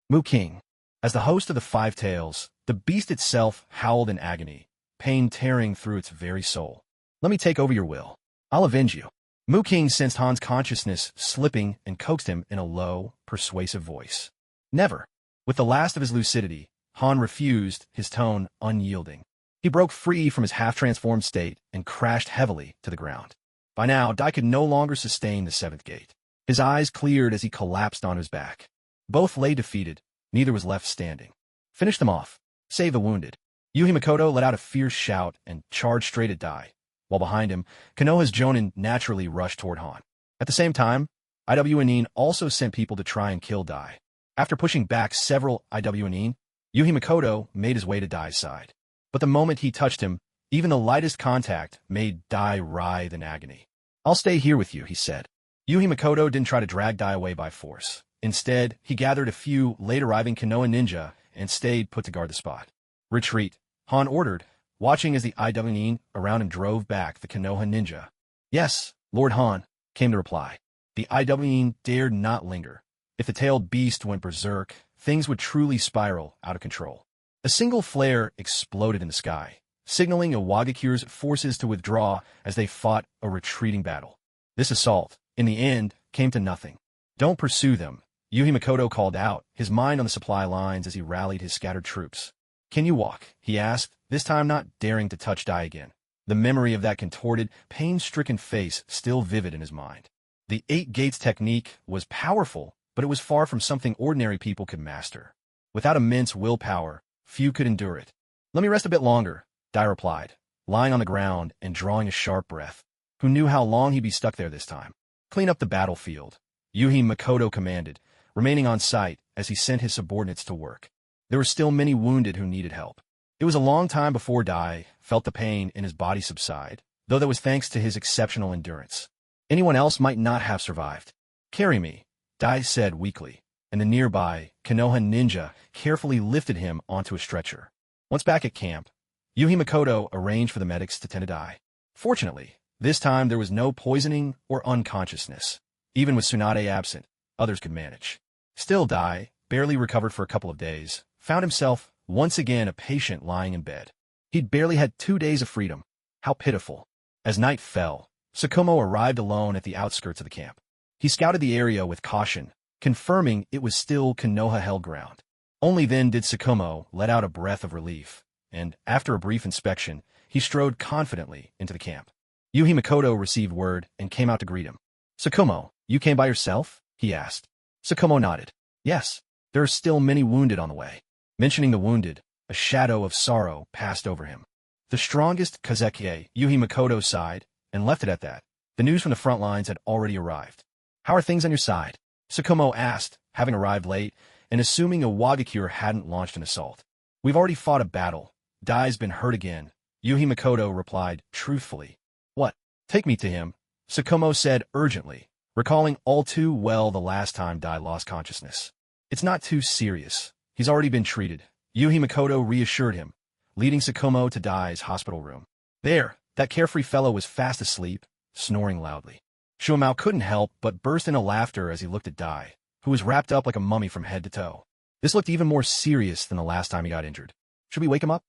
Mu King. As the host of the Five Tails, the beast itself howled in agony, pain tearing through its very soul. Let me take over your will. I'll avenge you. Mu King sensed Han's consciousness slipping and coaxed him in a low, persuasive voice. Never. With the last of his lucidity, Han refused, his tone unyielding. He broke free from his half-transformed state and crashed heavily to the ground. By now, Dai could no longer sustain the seventh gate. His eyes cleared as he collapsed on his back. Both lay defeated, neither was left standing. Finish them off. Save the wounded. Yuhi Makoto let out a fierce shout and charged straight at Dai, while behind him, Konoha's Jonin naturally rushed toward Han. At the same time, IWNine also sent people to try and kill Dai. After pushing back several IWNine, Yuhi Makoto made his way to Dai's side. But the moment he touched him, even the lightest contact made Dai writhe in agony. I'll stay here with you, he said. Yuhi Makoto didn't try to drag Dai away by force. Instead, he gathered a few late-arriving Konoha ninja and stayed put to guard the spot. Retreat, Han ordered, watching as the IWNine around him drove back the Konoha ninja. Yes, Lord Han, came the reply. The IWNine dared not linger. If the tailed beast went berserk, things would truly spiral out of control. A single flare exploded in the sky, signaling Iwagakure's forces to withdraw as they fought a retreating battle. This assault, in the end, came to nothing. Don't pursue them, Yuhi Makoto called out, his mind on the supply lines as he rallied his scattered troops. Can you walk? He asked, this time not daring to touch Dai again. The memory of that contorted, pain-stricken face still vivid in his mind. The 8 gates technique was powerful, but it was far from something ordinary people could master. Without immense willpower, few could endure it. Let me rest a bit longer, Dai replied, lying on the ground and drawing a sharp breath. Who knew how long he'd be stuck there this time? Clean up the battlefield, Yuhi Makoto commanded, remaining on site as he sent his subordinates to work. There were still many wounded who needed help. It was a long time before Dai felt the pain in his body subside, though that was thanks to his exceptional endurance. Anyone else might not have survived. Carry me, Dai said weakly, and the nearby Konoha ninja carefully lifted him onto a stretcher. Once back at camp, Yuhi Makoto arranged for the medics to tend to Dai. Fortunately, this time there was no poisoning or unconsciousness. Even with Tsunade absent, others could manage. Still, Dai, barely recovered for a couple of days, found himself once again a patient lying in bed. He'd barely had 2 days of freedom. How pitiful. As night fell, Sukumo arrived alone at the outskirts of the camp. He scouted the area with caution, confirming it was still Konoha-held ground. Only then did Sukumo let out a breath of relief, and, after a brief inspection, he strode confidently into the camp. Yuhi Makoto received word and came out to greet him. Sukumo, you came by yourself? He asked. Sukumo nodded. Yes, there are still many wounded on the way. Mentioning the wounded, a shadow of sorrow passed over him. The strongest Kazeki, Yuhi Makoto sighed, and left it at that. The news from the front lines had already arrived. How are things on your side? Sukumo asked, having arrived late, and assuming Iwagakure hadn't launched an assault. We've already fought a battle, Dai's been hurt again. Yuhi Makoto replied truthfully. What? Take me to him, Sukumo said urgently, recalling all too well the last time Dai lost consciousness. It's not too serious. He's already been treated. Yuhi Makoto reassured him, leading Sukumo to Dai's hospital room. There, that carefree fellow was fast asleep, snoring loudly. Shuamao couldn't help but burst into laughter as he looked at Dai, who was wrapped up like a mummy from head to toe. This looked even more serious than the last time he got injured. Should we wake him up?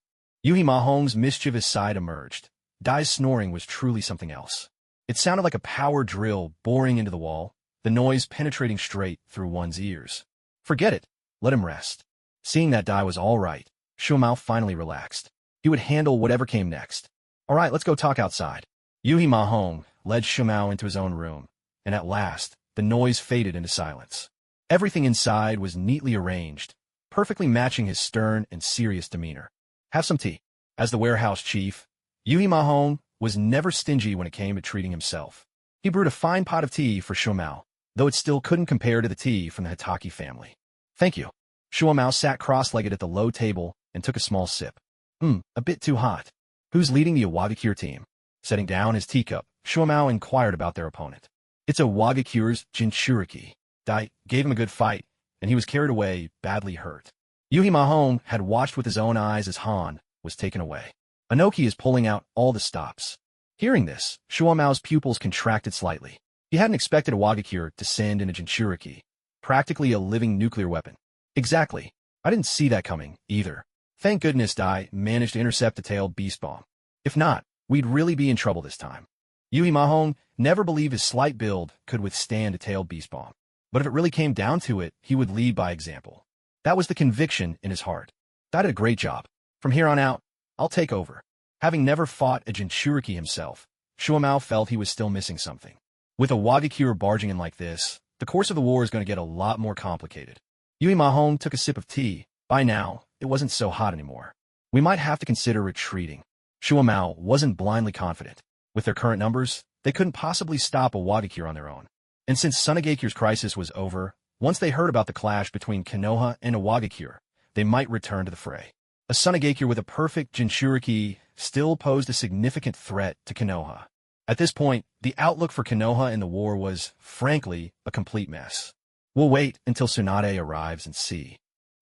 Yuhi Mahong's mischievous side emerged. Dai's snoring was truly something else. It sounded like a power drill boring into the wall, the noise penetrating straight through one's ears. Forget it. Let him rest. Seeing that Dai was all right, Shuamao finally relaxed. He would handle whatever came next. All right, let's go talk outside. Yuhi Mahong led Shuamao into his own room, and at last, the noise faded into silence. Everything inside was neatly arranged, perfectly matching his stern and serious demeanor. Have some tea. As the warehouse chief, Yuhi Mahong was never stingy when it came to treating himself. He brewed a fine pot of tea for Shuamao, though it still couldn't compare to the tea from the Hitaki family. Thank you. Shuamao sat cross-legged at the low table and took a small sip. A bit too hot. Who's leading the Wagakure team? Setting down his teacup, Shuamao inquired about their opponent. It's a Wagakure's Jinchuriki. Dai gave him a good fight, and he was carried away, badly hurt. Yuhi Mahong had watched with his own eyes as Han was taken away. Inoki is pulling out all the stops. Hearing this, Shuamao's pupils contracted slightly. He hadn't expected a Wagakure to send in a Jinchuriki, practically a living nuclear weapon. Exactly. I didn't see that coming, either. Thank goodness Dai managed to intercept the tailed beast bomb. If not, we'd really be in trouble this time. Yuhi Mahong never believed his slight build could withstand a tailed beast bomb. But if it really came down to it, he would lead by example. That was the conviction in his heart. Dai did a great job. From here on out, I'll take over. Having never fought a Jinchuriki himself, Shuamao felt he was still missing something. With a Wagakure barging in like this, the course of the war is going to get a lot more complicated. Yuhi Mahong took a sip of tea. By now, it wasn't so hot anymore. We might have to consider retreating. Shuamao wasn't blindly confident. With their current numbers, they couldn't possibly stop a Wagakure on their own. And since Tsunade's crisis was over, once they heard about the clash between Konoha and a Wagakure, they might return to the fray. A Tsunade with a perfect Jinchuriki still posed a significant threat to Konoha. At this point, the outlook for Konoha in the war was, frankly, a complete mess. We'll wait until Tsunade arrives and see.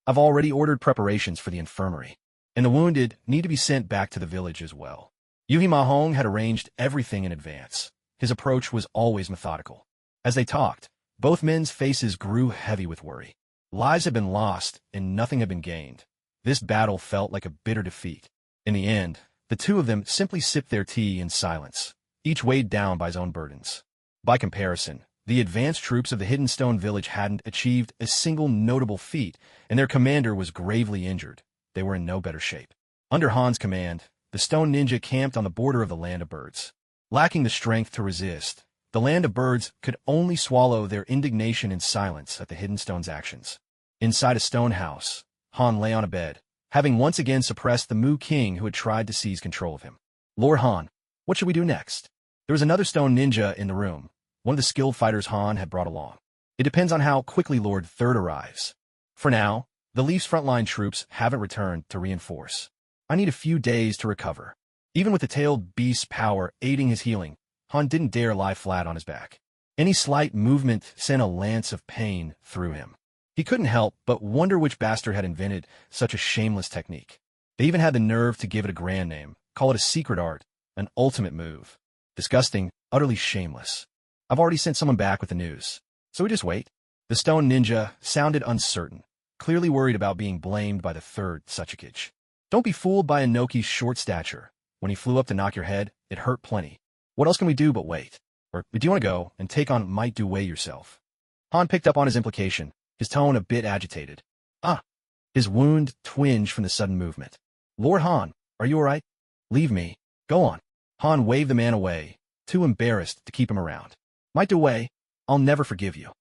I've already ordered preparations for the infirmary, and the wounded need to be sent back to the village as well. Yuhi Mahong had arranged everything in advance. His approach was always methodical. As they talked, both men's faces grew heavy with worry. Lives had been lost, and nothing had been gained. This battle felt like a bitter defeat. In the end, the two of them simply sipped their tea in silence, each weighed down by his own burdens. By comparison, the advanced troops of the Hidden Stone Village hadn't achieved a single notable feat, and their commander was gravely injured. They were in no better shape. Under Han's command, the Stone Ninja camped on the border of the Land of Birds. Lacking the strength to resist, the Land of Birds could only swallow their indignation in silence at the Hidden Stone's actions. Inside a stone house, Han lay on a bed, having once again suppressed the Mu King who had tried to seize control of him. Lord Han, what should we do next? There was another stone ninja in the room, one of the skilled fighters Han had brought along. It depends on how quickly Lord Third arrives. For now, the Leaf's frontline troops haven't returned to reinforce. I need a few days to recover. Even with the tailed beast's power aiding his healing, Han didn't dare lie flat on his back. Any slight movement sent a lance of pain through him. He couldn't help but wonder which bastard had invented such a shameless technique. They even had the nerve to give it a grand name, call it a secret art, an ultimate move. Disgusting, utterly shameless. I've already sent someone back with the news. So we just wait. The stone ninja sounded uncertain, clearly worried about being blamed by the third Tsuchikage. Don't be fooled by Inoki's short stature. When he flew up to knock your head, it hurt plenty. What else can we do but wait? Or do you want to go and take on Might Do Way yourself? Han picked up on his implication, his tone a bit agitated. His wound twinged from the sudden movement. Lord Han, are you all right? Leave me. Go on. Han waved the man away, too embarrassed to keep him around. Might Do Way, I'll never forgive you.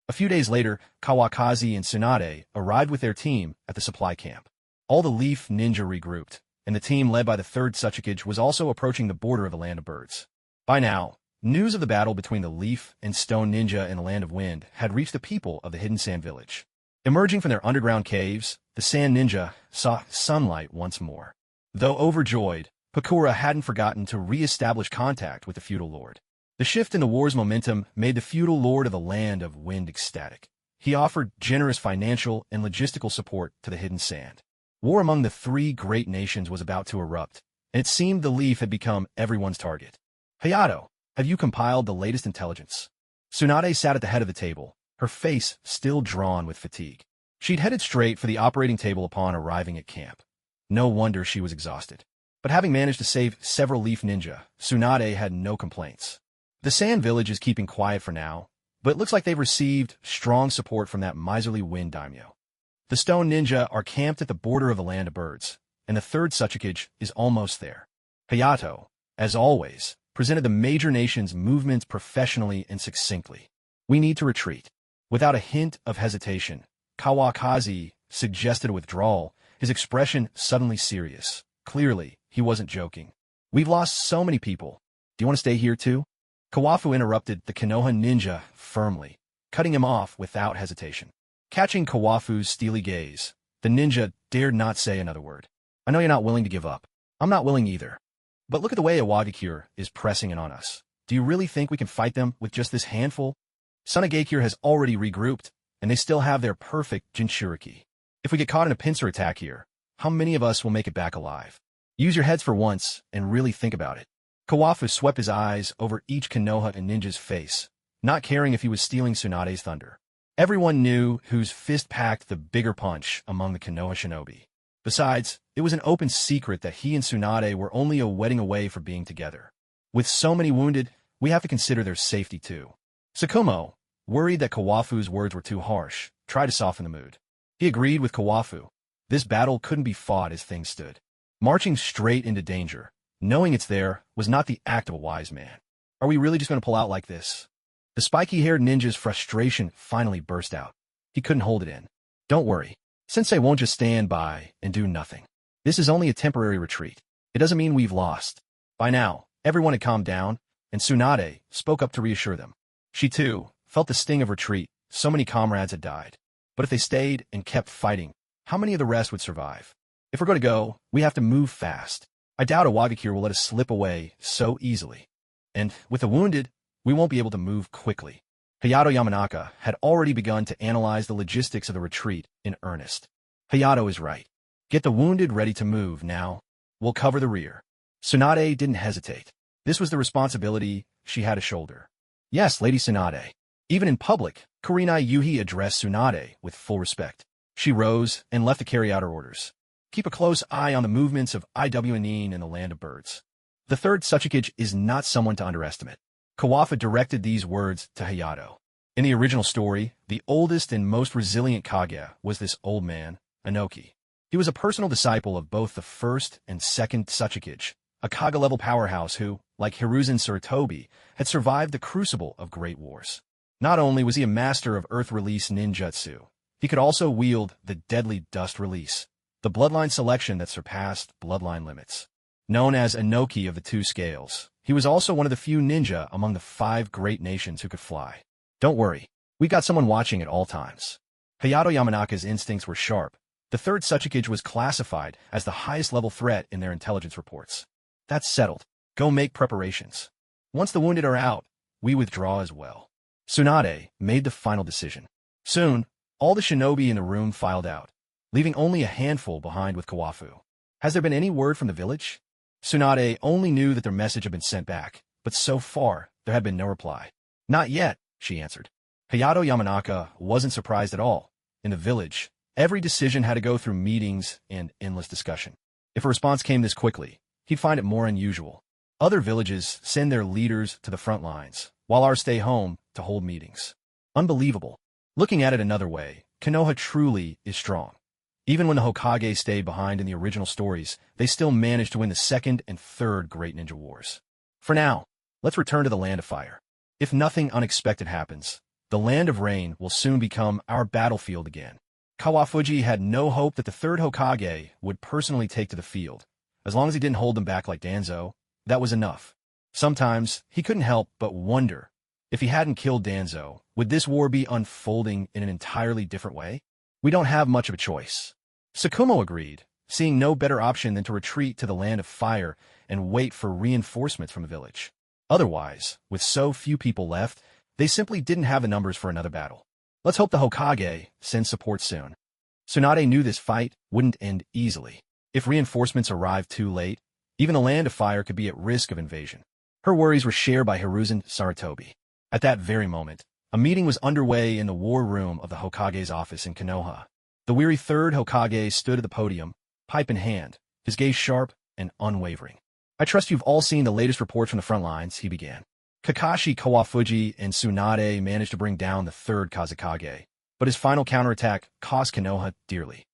A few days later, Kawakaki and Tsunade arrived with their team at the supply camp. All the Leaf Ninja regrouped, and the team led by the third Tsuchikage was also approaching the border of the Land of Birds. By now, news of the battle between the Leaf and Stone Ninja in the Land of Wind had reached the people of the Hidden Sand Village. Emerging from their underground caves, the Sand Ninja saw sunlight once more. Though overjoyed, Pakura hadn't forgotten to re-establish contact with the feudal lord. The shift in the war's momentum made the feudal lord of the Land of Wind ecstatic. He offered generous financial and logistical support to the Hidden Sand. War among the three great nations was about to erupt, and it seemed the leaf had become everyone's target. Hayato, have you compiled the latest intelligence? Tsunade sat at the head of the table, her face still drawn with fatigue. She'd headed straight for the operating table upon arriving at camp. No wonder she was exhausted. But having managed to save several leaf ninja, Tsunade had no complaints. The Sand Village is keeping quiet for now, but it looks like they've received strong support from that miserly wind daimyo. The stone ninja are camped at the border of the Land of Birds, and the third Suchikage is almost there. Hayato, as always, presented the major nation's movements professionally and succinctly. We need to retreat. Without a hint of hesitation, Kawakaki suggested a withdrawal, his expression suddenly serious. Clearly, he wasn't joking. We've lost so many people. Do you want to stay here too? Kawafu interrupted the Konoha ninja firmly, cutting him off without hesitation. Catching Kawafu's steely gaze, the ninja dared not say another word. I know you're not willing to give up. I'm not willing either. But look at the way Iwagakure is pressing in on us. Do you really think we can fight them with just this handful? Tsunade has already regrouped, and they still have their perfect Jinchuriki. If we get caught in a pincer attack here, how many of us will make it back alive? Use your heads for once and really think about it. Kawafu swept his eyes over each Konoha and ninja's face, not caring if he was stealing Tsunade's thunder. Everyone knew whose fist packed the bigger punch among the Konoha shinobi. Besides, it was an open secret that he and Tsunade were only a wedding away from being together. With so many wounded, we have to consider their safety too. Sukumo, worried that Kawafu's words were too harsh, tried to soften the mood. He agreed with Kawafu. This battle couldn't be fought as things stood. Marching straight into danger, knowing it's there, was not the act of a wise man. Are we really just going to pull out like this? The spiky-haired ninja's frustration finally burst out. He couldn't hold it in. Don't worry. Sensei won't just stand by and do nothing. This is only a temporary retreat. It doesn't mean we've lost. By now, everyone had calmed down, and Tsunade spoke up to reassure them. She, too, felt the sting of retreat. So many comrades had died. But if they stayed and kept fighting, how many of the rest would survive? If we're going to go, we have to move fast. I doubt Iwagakure will let us slip away so easily. And with the wounded, we won't be able to move quickly. Hayato Yamanaka had already begun to analyze the logistics of the retreat in earnest. Hayato is right. Get the wounded ready to move now. We'll cover the rear. Tsunade didn't hesitate. This was the responsibility she had to shoulder. Yes, Lady Tsunade. Even in public, Kurenai Yuhi addressed Tsunade with full respect. She rose and left to carry out her orders. Keep a close eye on the movements of Iwanin in the Land of Birds. The third Suchikage is not someone to underestimate. Kawafu directed these words to Hayato. In the original story, the oldest and most resilient Kage was this old man, Inoki. He was a personal disciple of both the first and second Suchikage, a Kage-level powerhouse who, like Hiruzen Sarutobi, had survived the crucible of great wars. Not only was he a master of Earth Release ninjutsu, he could also wield the deadly Dust Release, the bloodline selection that surpassed bloodline limits. Known as Inoki of the Two Scales, he was also one of the few ninja among the 5 great nations who could fly. Don't worry, we've got someone watching at all times. Hayato Yamanaka's instincts were sharp. The third Suchikage was classified as the highest level threat in their intelligence reports. That's settled. Go make preparations. Once the wounded are out, we withdraw as well. Tsunade made the final decision. Soon, all the shinobi in the room filed out, leaving only a handful behind with Kawafu. Has there been any word from the village? Tsunade only knew that their message had been sent back, but so far, there had been no reply. Not yet, she answered. Hayato Yamanaka wasn't surprised at all. In the village, every decision had to go through meetings and endless discussion. If a response came this quickly, he'd find it more unusual. Other villages send their leaders to the front lines, while ours stay home to hold meetings. Unbelievable. Looking at it another way, Konoha truly is strong. Even when the Hokage stayed behind in the original stories, they still managed to win the second and third Great Ninja Wars. For now, let's return to the Land of Fire. If nothing unexpected happens, the Land of Rain will soon become our battlefield again. Kawafuji had no hope that the third Hokage would personally take to the field. As long as he didn't hold them back like Danzo, that was enough. Sometimes, he couldn't help but wonder, if he hadn't killed Danzo, would this war be unfolding in an entirely different way? We don't have much of a choice. Sukumo agreed, seeing no better option than to retreat to the land of fire and wait for reinforcements from the village. Otherwise, with so few people left, they simply didn't have the numbers for another battle. Let's hope the Hokage sends support soon. Tsunade knew this fight wouldn't end easily. If reinforcements arrived too late, even the land of fire could be at risk of invasion. Her worries were shared by Hiruzen Sarutobi. At that very moment, a meeting was underway in the war room of the Hokage's office in Konoha. The weary third Hokage stood at the podium, pipe in hand, his gaze sharp and unwavering. I trust you've all seen the latest reports from the front lines, he began. Kakashi Kawafuji and Tsunade managed to bring down the third Kazekage, but his final counterattack cost Konoha dearly.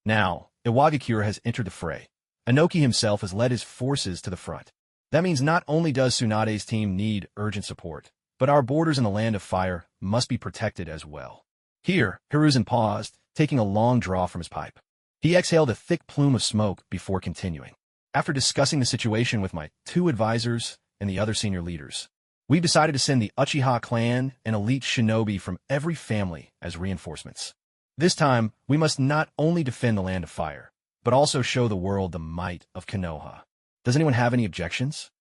Now, Iwagakure has entered the fray. Inoki himself has led his forces to the front. That means not only does Tsunade's team need urgent support, but our borders in the land of fire must be protected as well. Here, Hiruzen paused, taking a long draw from his pipe. He exhaled a thick plume of smoke before continuing. After discussing the situation with my 2 advisors and the other senior leaders, we've decided to send the Uchiha clan and elite shinobi from every family as reinforcements. This time, we must not only defend the land of fire, but also show the world the might of Konoha. Does anyone have any objections?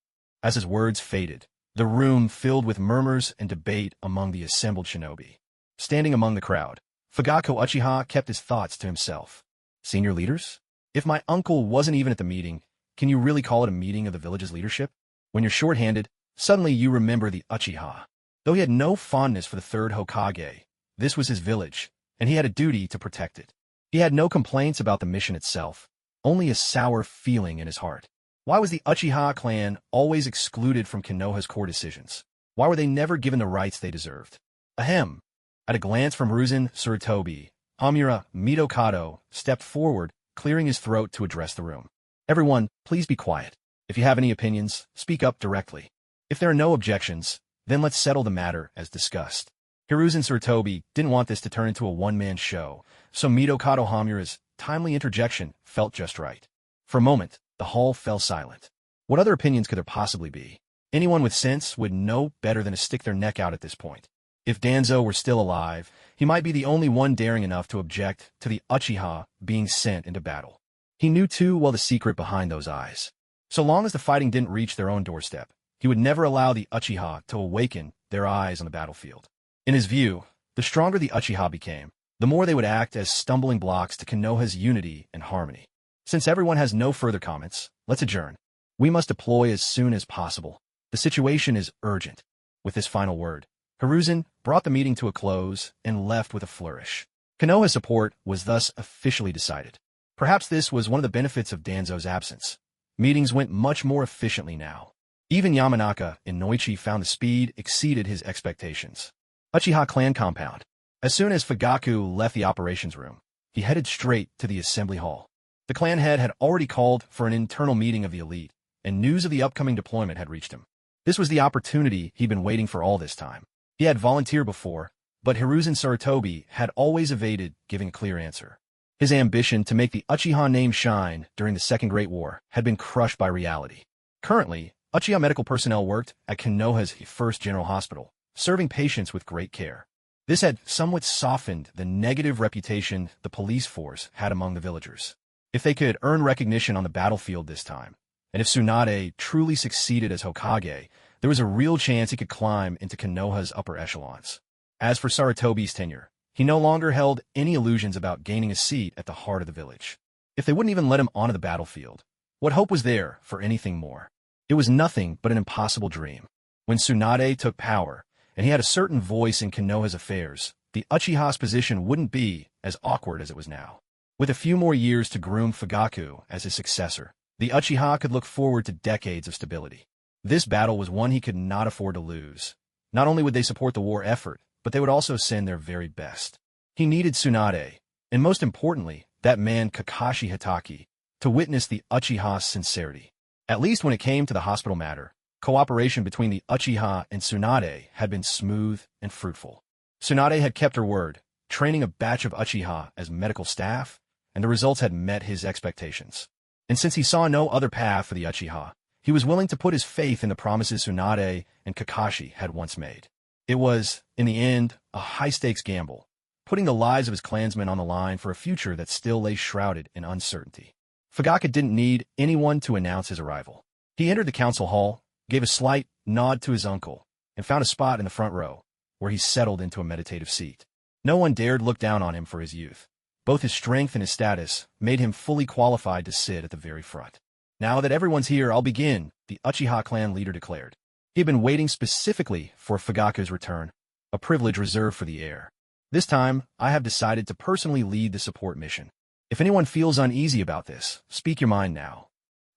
As his words faded, the room filled with murmurs and debate among the assembled shinobi. Standing among the crowd, Fugaku Uchiha kept his thoughts to himself. Senior leaders? If my uncle wasn't even at the meeting, can you really call it a meeting of the village's leadership? When you're short-handed, suddenly you remember the Uchiha. Though he had no fondness for the third Hokage, this was his village, and he had a duty to protect it. He had no complaints about the mission itself, only a sour feeling in his heart. Why was the Uchiha clan always excluded from Konoha's core decisions? Why were they never given the rights they deserved? Ahem. At a glance from Hiruzen Sarutobi, Hamura Mito Kato stepped forward, clearing his throat to address the room. Everyone, please be quiet. If you have any opinions, speak up directly. If there are no objections, then let's settle the matter as discussed. Hiruzen Sarutobi didn't want this to turn into a one-man show, so Mito Kato Hamura's timely interjection felt just right. For a moment, the hall fell silent. What other opinions could there possibly be? Anyone with sense would know better than to stick their neck out at this point. If Danzo were still alive, he might be the only one daring enough to object to the Uchiha being sent into battle. He knew too well the secret behind those eyes. So long as the fighting didn't reach their own doorstep, he would never allow the Uchiha to awaken their eyes on the battlefield. In his view, the stronger the Uchiha became, the more they would act as stumbling blocks to Konoha's unity and harmony. Since everyone has no further comments, let's adjourn. We must deploy as soon as possible. The situation is urgent. With this final word, Hiruzen brought the meeting to a close and left with a flourish. Konoha's support was thus officially decided. Perhaps this was one of the benefits of Danzo's absence. Meetings went much more efficiently now. Even Yamanaka in Noichi found the speed exceeded his expectations. Uchiha clan compound. As soon as Fugaku left the operations room, he headed straight to the assembly hall. The clan head had already called for an internal meeting of the elite, and news of the upcoming deployment had reached him. This was the opportunity he'd been waiting for all this time. He had volunteered before, but Hiruzen Sarutobi had always evaded giving a clear answer. His ambition to make the Uchiha name shine during the Second Great War had been crushed by reality. Currently, Uchiha medical personnel worked at Konoha's first general hospital, serving patients with great care. This had somewhat softened the negative reputation the police force had among the villagers. If they could earn recognition on the battlefield this time, and if Tsunade truly succeeded as Hokage, there was a real chance he could climb into Konoha's upper echelons. As for Sarutobi's tenure, he no longer held any illusions about gaining a seat at the heart of the village. If they wouldn't even let him onto the battlefield, what hope was there for anything more? It was nothing but an impossible dream. When Tsunade took power, and he had a certain voice in Konoha's affairs, the Uchiha's position wouldn't be as awkward as it was now. With a few more years to groom Fugaku as his successor, the Uchiha could look forward to decades of stability. This battle was one he could not afford to lose. Not only would they support the war effort, but they would also send their very best. He needed Tsunade, and most importantly, that man Kakashi Hitaki, to witness the Uchiha's sincerity. At least when it came to the hospital matter, cooperation between the Uchiha and Tsunade had been smooth and fruitful. Tsunade had kept her word, training a batch of Uchiha as medical staff, and the results had met his expectations. And since he saw no other path for the Uchiha, he was willing to put his faith in the promises Tsunade and Kakashi had once made. It was, in the end, a high-stakes gamble, putting the lives of his clansmen on the line for a future that still lay shrouded in uncertainty. Fugaku didn't need anyone to announce his arrival. He entered the council hall, gave a slight nod to his uncle, and found a spot in the front row, where he settled into a meditative seat. No one dared look down on him for his youth. Both his strength and his status made him fully qualified to sit at the very front. "Now that everyone's here, I'll begin," the Uchiha clan leader declared. He had been waiting specifically for Fugaku's return, a privilege reserved for the heir. "This time, I have decided to personally lead the support mission. If anyone feels uneasy about this, speak your mind now.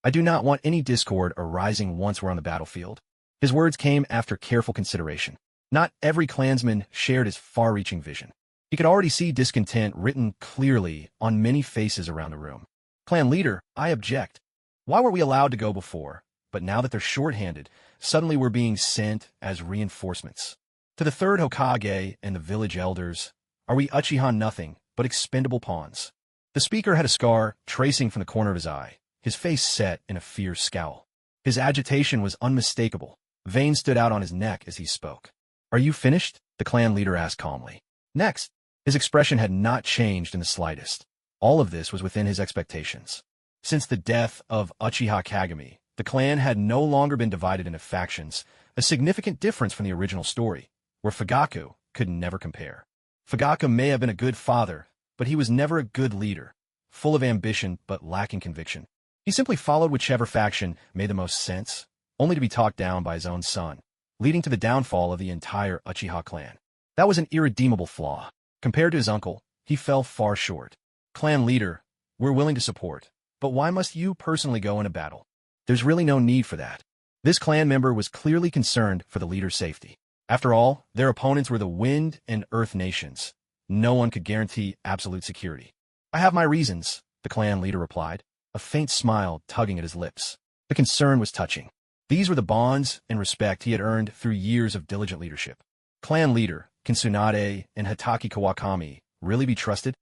I do not want any discord arising once we're on the battlefield." His words came after careful consideration. Not every clansman shared his far-reaching vision. He could already see discontent written clearly on many faces around the room. "Clan leader, I object. Why were we allowed to go before, but now that they're short-handed, suddenly we're being sent as reinforcements? To the third Hokage and the village elders, are we Uchiha nothing but expendable pawns?" The speaker had a scar tracing from the corner of his eye, his face set in a fierce scowl. His agitation was unmistakable. Veins stood out on his neck as he spoke. "Are you finished?" the clan leader asked calmly. "Next." His expression had not changed in the slightest. All of this was within his expectations. Since the death of Uchiha Kagami, the clan had no longer been divided into factions, a significant difference from the original story, where Fugaku could never compare. Fugaku may have been a good father, but he was never a good leader, full of ambition but lacking conviction. He simply followed whichever faction made the most sense, only to be talked down by his own son, leading to the downfall of the entire Uchiha clan. That was an irredeemable flaw. Compared to his uncle, he fell far short. "Clan leader, we're willing to support, but why must you personally go into battle? There's really no need for that." This clan member was clearly concerned for the leader's safety. After all, their opponents were the Wind and Earth nations. No one could guarantee absolute security. "I have my reasons," the clan leader replied, a faint smile tugging at his lips. The concern was touching. These were the bonds and respect he had earned through years of diligent leadership. Clan leader, can Tsunade and Hitaki Kawakami really be trusted?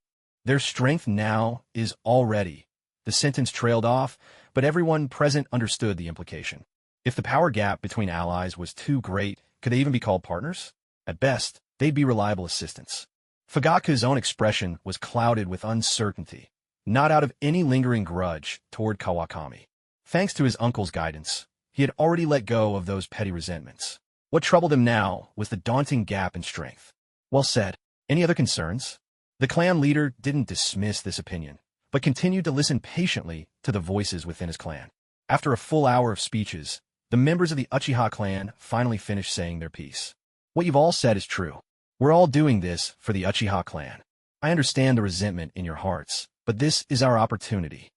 Their strength now is already. The sentence trailed off, but everyone present understood the implication. If the power gap between allies was too great, could they even be called partners? At best, they'd be reliable assistants. Fugaku's own expression was clouded with uncertainty, not out of any lingering grudge toward Kawakami. Thanks to his uncle's guidance, he had already let go of those petty resentments. What troubled him now was the daunting gap in strength. "Well said. Any other concerns?" The clan leader didn't dismiss this opinion, but continued to listen patiently to the voices within his clan. After a full hour of speeches, the members of the Uchiha clan finally finished saying their piece. "What you've all said is true. We're all doing this for the Uchiha clan. I understand the resentment in your hearts, but this is our opportunity."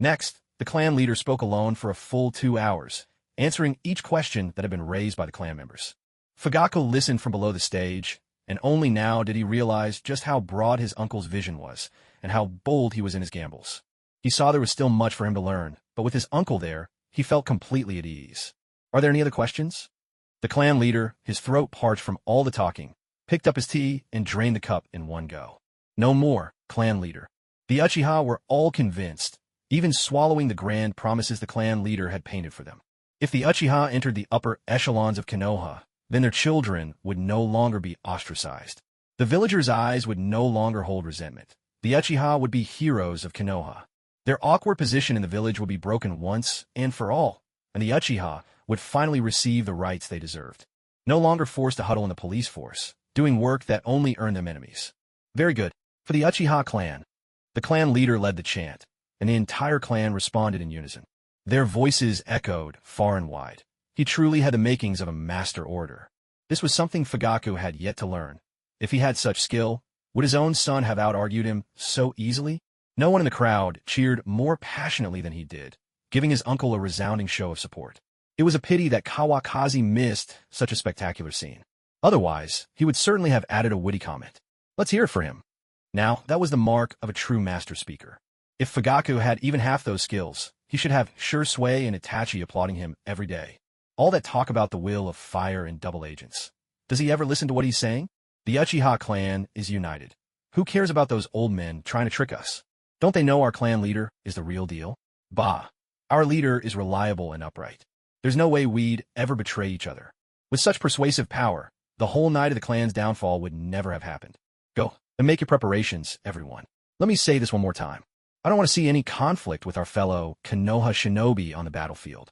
Next, the clan leader spoke alone for a full 2 hours, answering each question that had been raised by the clan members. Fugaku listened from below the stage, and only now did he realize just how broad his uncle's vision was, and how bold he was in his gambles. He saw there was still much for him to learn, but with his uncle there, he felt completely at ease. "Are there any other questions?" The clan leader, his throat parched from all the talking, picked up his tea and drained the cup in one go. "No more, clan leader." The Uchiha were all convinced, even swallowing the grand promises the clan leader had painted for them. If the Uchiha entered the upper echelons of Konoha, then their children would no longer be ostracized. The villagers' eyes would no longer hold resentment. The Uchiha would be heroes of Konoha. Their awkward position in the village would be broken once and for all, and the Uchiha would finally receive the rights they deserved. No longer forced to huddle in the police force, doing work that only earned them enemies. "Very good. For the Uchiha clan." The clan leader led the chant, and the entire clan responded in unison. Their voices echoed far and wide. He truly had the makings of a master orator. This was something Fugaku had yet to learn. If he had such skill, would his own son have out-argued him so easily? No one in the crowd cheered more passionately than he did, giving his uncle a resounding show of support. It was a pity that Kawakaki missed such a spectacular scene. Otherwise, he would certainly have added a witty comment. "Let's hear it for him." Now, that was the mark of a true master speaker. If Fugaku had even half those skills, he should have Sure Sway and Itachi applauding him every day. All that talk about the will of fire and double agents. Does he ever listen to what he's saying? The Uchiha clan is united. Who cares about those old men trying to trick us? Don't they know our clan leader is the real deal? Bah. Our leader is reliable and upright. There's no way we'd ever betray each other. With such persuasive power, the whole night of the clan's downfall would never have happened. Go and make your preparations, everyone. Let me say this one more time. I don't want to see any conflict with our fellow Konoha shinobi on the battlefield.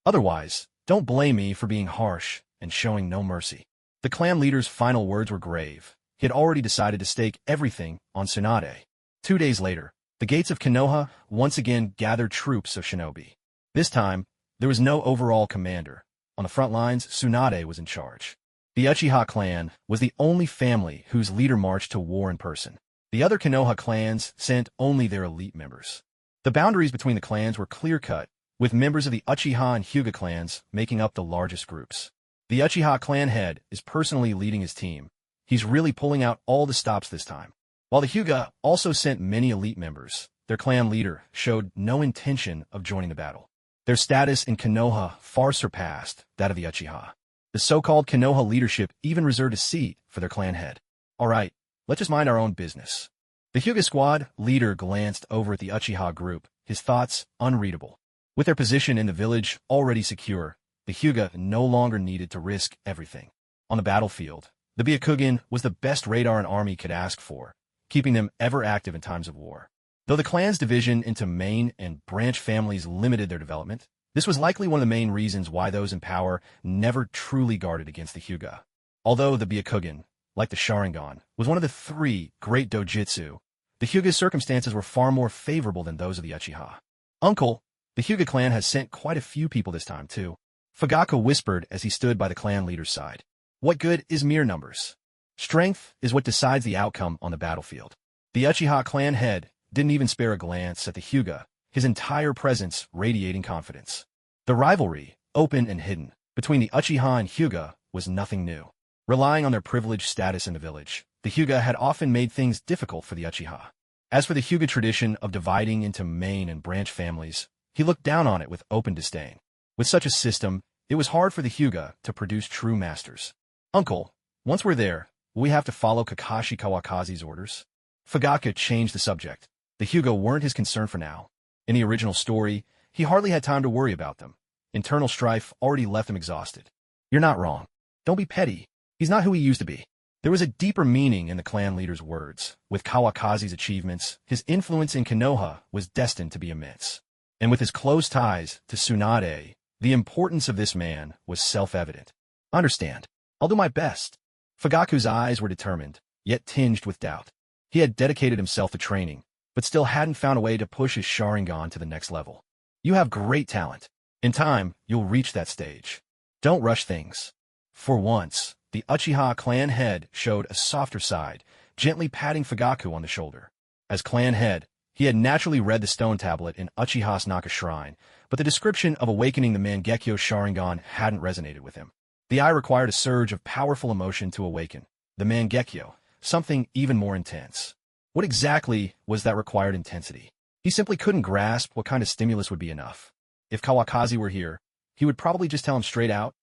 Otherwise, don't blame me for being harsh and showing no mercy. The clan leader's final words were grave. He had already decided to stake everything on Tsunade. 2 days later, the gates of Konoha once again gathered troops of shinobi. This time, there was no overall commander. On the front lines, Tsunade was in charge. The Uchiha clan was the only family whose leader marched to war in person. The other Konoha clans sent only their elite members. The boundaries between the clans were clear-cut, with members of the Uchiha and Hyuga clans making up the largest groups. The Uchiha clan head is personally leading his team. He's really pulling out all the stops this time. While the Hyuga also sent many elite members, their clan leader showed no intention of joining the battle. Their status in Konoha far surpassed that of the Uchiha. The so-called Konoha leadership even reserved a seat for their clan head. All right, let's just mind our own business. The Hyuga squad leader glanced over at the Uchiha group, his thoughts unreadable. With their position in the village already secure, the Hyuga no longer needed to risk everything. On the battlefield, the Byakugan was the best radar an army could ask for, keeping them ever active in times of war. Though the clan's division into main and branch families limited their development, this was likely one of the main reasons why those in power never truly guarded against the Hyuga. Although the Byakugan, like the Sharingan, was one of the 3 great dojutsu, the Hyuga's circumstances were far more favorable than those of the Uchiha. Uncle, the Hyuga clan has sent quite a few people this time, too. Fugaku whispered as he stood by the clan leader's side. What good is mere numbers? Strength is what decides the outcome on the battlefield. The Uchiha clan head didn't even spare a glance at the Hyuga, his entire presence radiating confidence. The rivalry, open and hidden, between the Uchiha and Hyuga was nothing new. Relying on their privileged status in the village, the Hyuga had often made things difficult for the Uchiha. As for the Hyuga tradition of dividing into main and branch families, he looked down on it with open disdain. With such a system, it was hard for the Hyuga to produce true masters. Uncle, once we're there, will we have to follow Kakashi Kawakazi's orders? Fugaku changed the subject. The Hyuga weren't his concern for now. In the original story, he hardly had time to worry about them. Internal strife already left him exhausted. You're not wrong. Don't be petty. He's not who he used to be. There was a deeper meaning in the clan leader's words. With Kawakazi's achievements, his influence in Konoha was destined to be immense. And with his close ties to Tsunade, the importance of this man was self-evident. Understand. I'll do my best. Fugaku's eyes were determined, yet tinged with doubt. He had dedicated himself to training, but still hadn't found a way to push his Sharingan to the next level. You have great talent. In time, you'll reach that stage. Don't rush things. For once, the Uchiha clan head showed a softer side, gently patting Fugaku on the shoulder. As clan head, he had naturally read the stone tablet in Uchiha's Naka Shrine, but the description of awakening the Mangekyo Sharingan hadn't resonated with him. The eye required a surge of powerful emotion to awaken. The Mangekyo, something even more intense. What exactly was that required intensity? He simply couldn't grasp what kind of stimulus would be enough. If Kawakazi were here, he would probably just tell him straight out,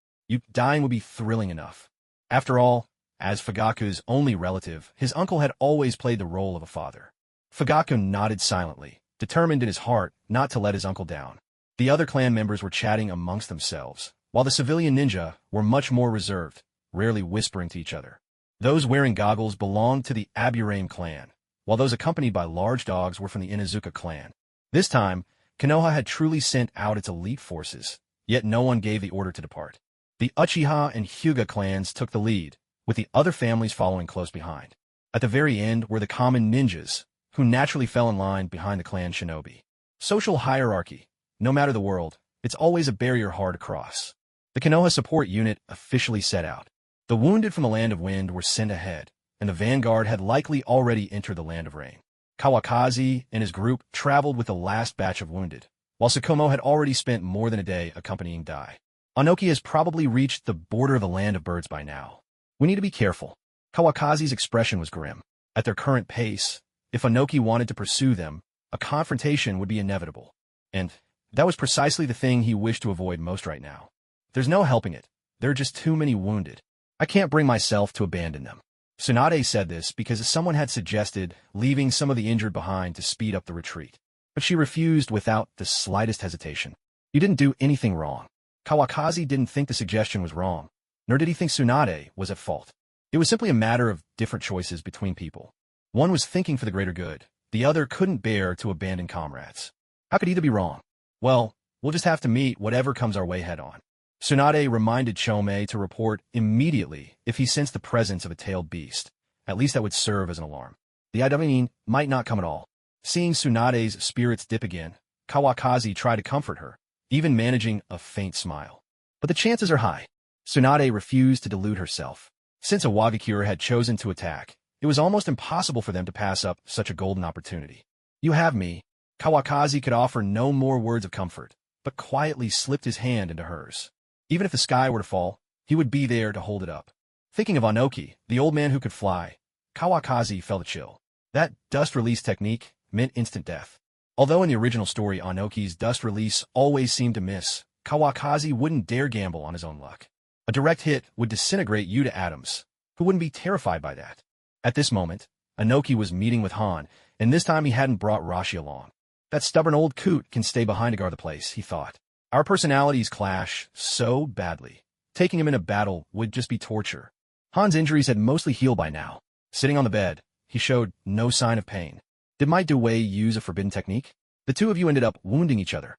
dying would be thrilling enough. After all, as Fugaku's only relative, his uncle had always played the role of a father. Fugaku nodded silently, determined in his heart not to let his uncle down. The other clan members were chatting amongst themselves, while the civilian ninja were much more reserved, rarely whispering to each other. Those wearing goggles belonged to the Aburame clan, while those accompanied by large dogs were from the Inuzuka clan. This time, Konoha had truly sent out its elite forces, yet no one gave the order to depart. The Uchiha and Hyuga clans took the lead, with the other families following close behind. At the very end were the common ninjas, who naturally fell in line behind the clan shinobi. Social hierarchy. No matter the world, it's always a barrier hard to cross. The Konoha support unit officially set out. The wounded from the Land of Wind were sent ahead, and the vanguard had likely already entered the Land of Rain. Kawakazi and his group traveled with the last batch of wounded, while Sukumo had already spent more than a day accompanying Dai. Anoki has probably reached the border of the Land of Birds by now. We need to be careful. Kawakazi's expression was grim. At their current pace, if Anoki wanted to pursue them, a confrontation would be inevitable. And that was precisely the thing he wished to avoid most right now. There's no helping it. There are just too many wounded. I can't bring myself to abandon them. Tsunade said this because someone had suggested leaving some of the injured behind to speed up the retreat. But she refused without the slightest hesitation. You didn't do anything wrong. Kawakazi didn't think the suggestion was wrong, nor did he think Tsunade was at fault. It was simply a matter of different choices between people. One was thinking for the greater good, The other couldn't bear to abandon comrades. How could either be wrong? Well, we'll just have to meet whatever comes our way head-on. Tsunade reminded Chome to report immediately if he sensed the presence of a tailed beast. At least that would serve as an alarm. The Idavenin might not come at all. Seeing Tsunade's spirits dip again, Kawakazi tried to comfort her, even managing a faint smile. But the chances are high. Tsunade refused to delude herself. Since Awagakure had chosen to attack, it was almost impossible for them to pass up such a golden opportunity. You have me. Kawakazi could offer no more words of comfort, but quietly slipped his hand into hers. Even if the sky were to fall, he would be there to hold it up. Thinking of Anoki, the old man who could fly, Kawakazi felt a chill. That dust release technique meant instant death. Although in the original story Anoki's dust release always seemed to miss, Kawakazi wouldn't dare gamble on his own luck. A direct hit would disintegrate you to atoms. Who wouldn't be terrified by that? At this moment, Anoki was meeting with Han, and this time he hadn't brought Rashi along. That stubborn old coot can stay behind to guard the place, he thought. Our personalities clash so badly. Taking him in a battle would just be torture. Han's injuries had mostly healed by now. Sitting on the bed, he showed no sign of pain. Did my Dewey use a forbidden technique? The two of you ended up wounding each other.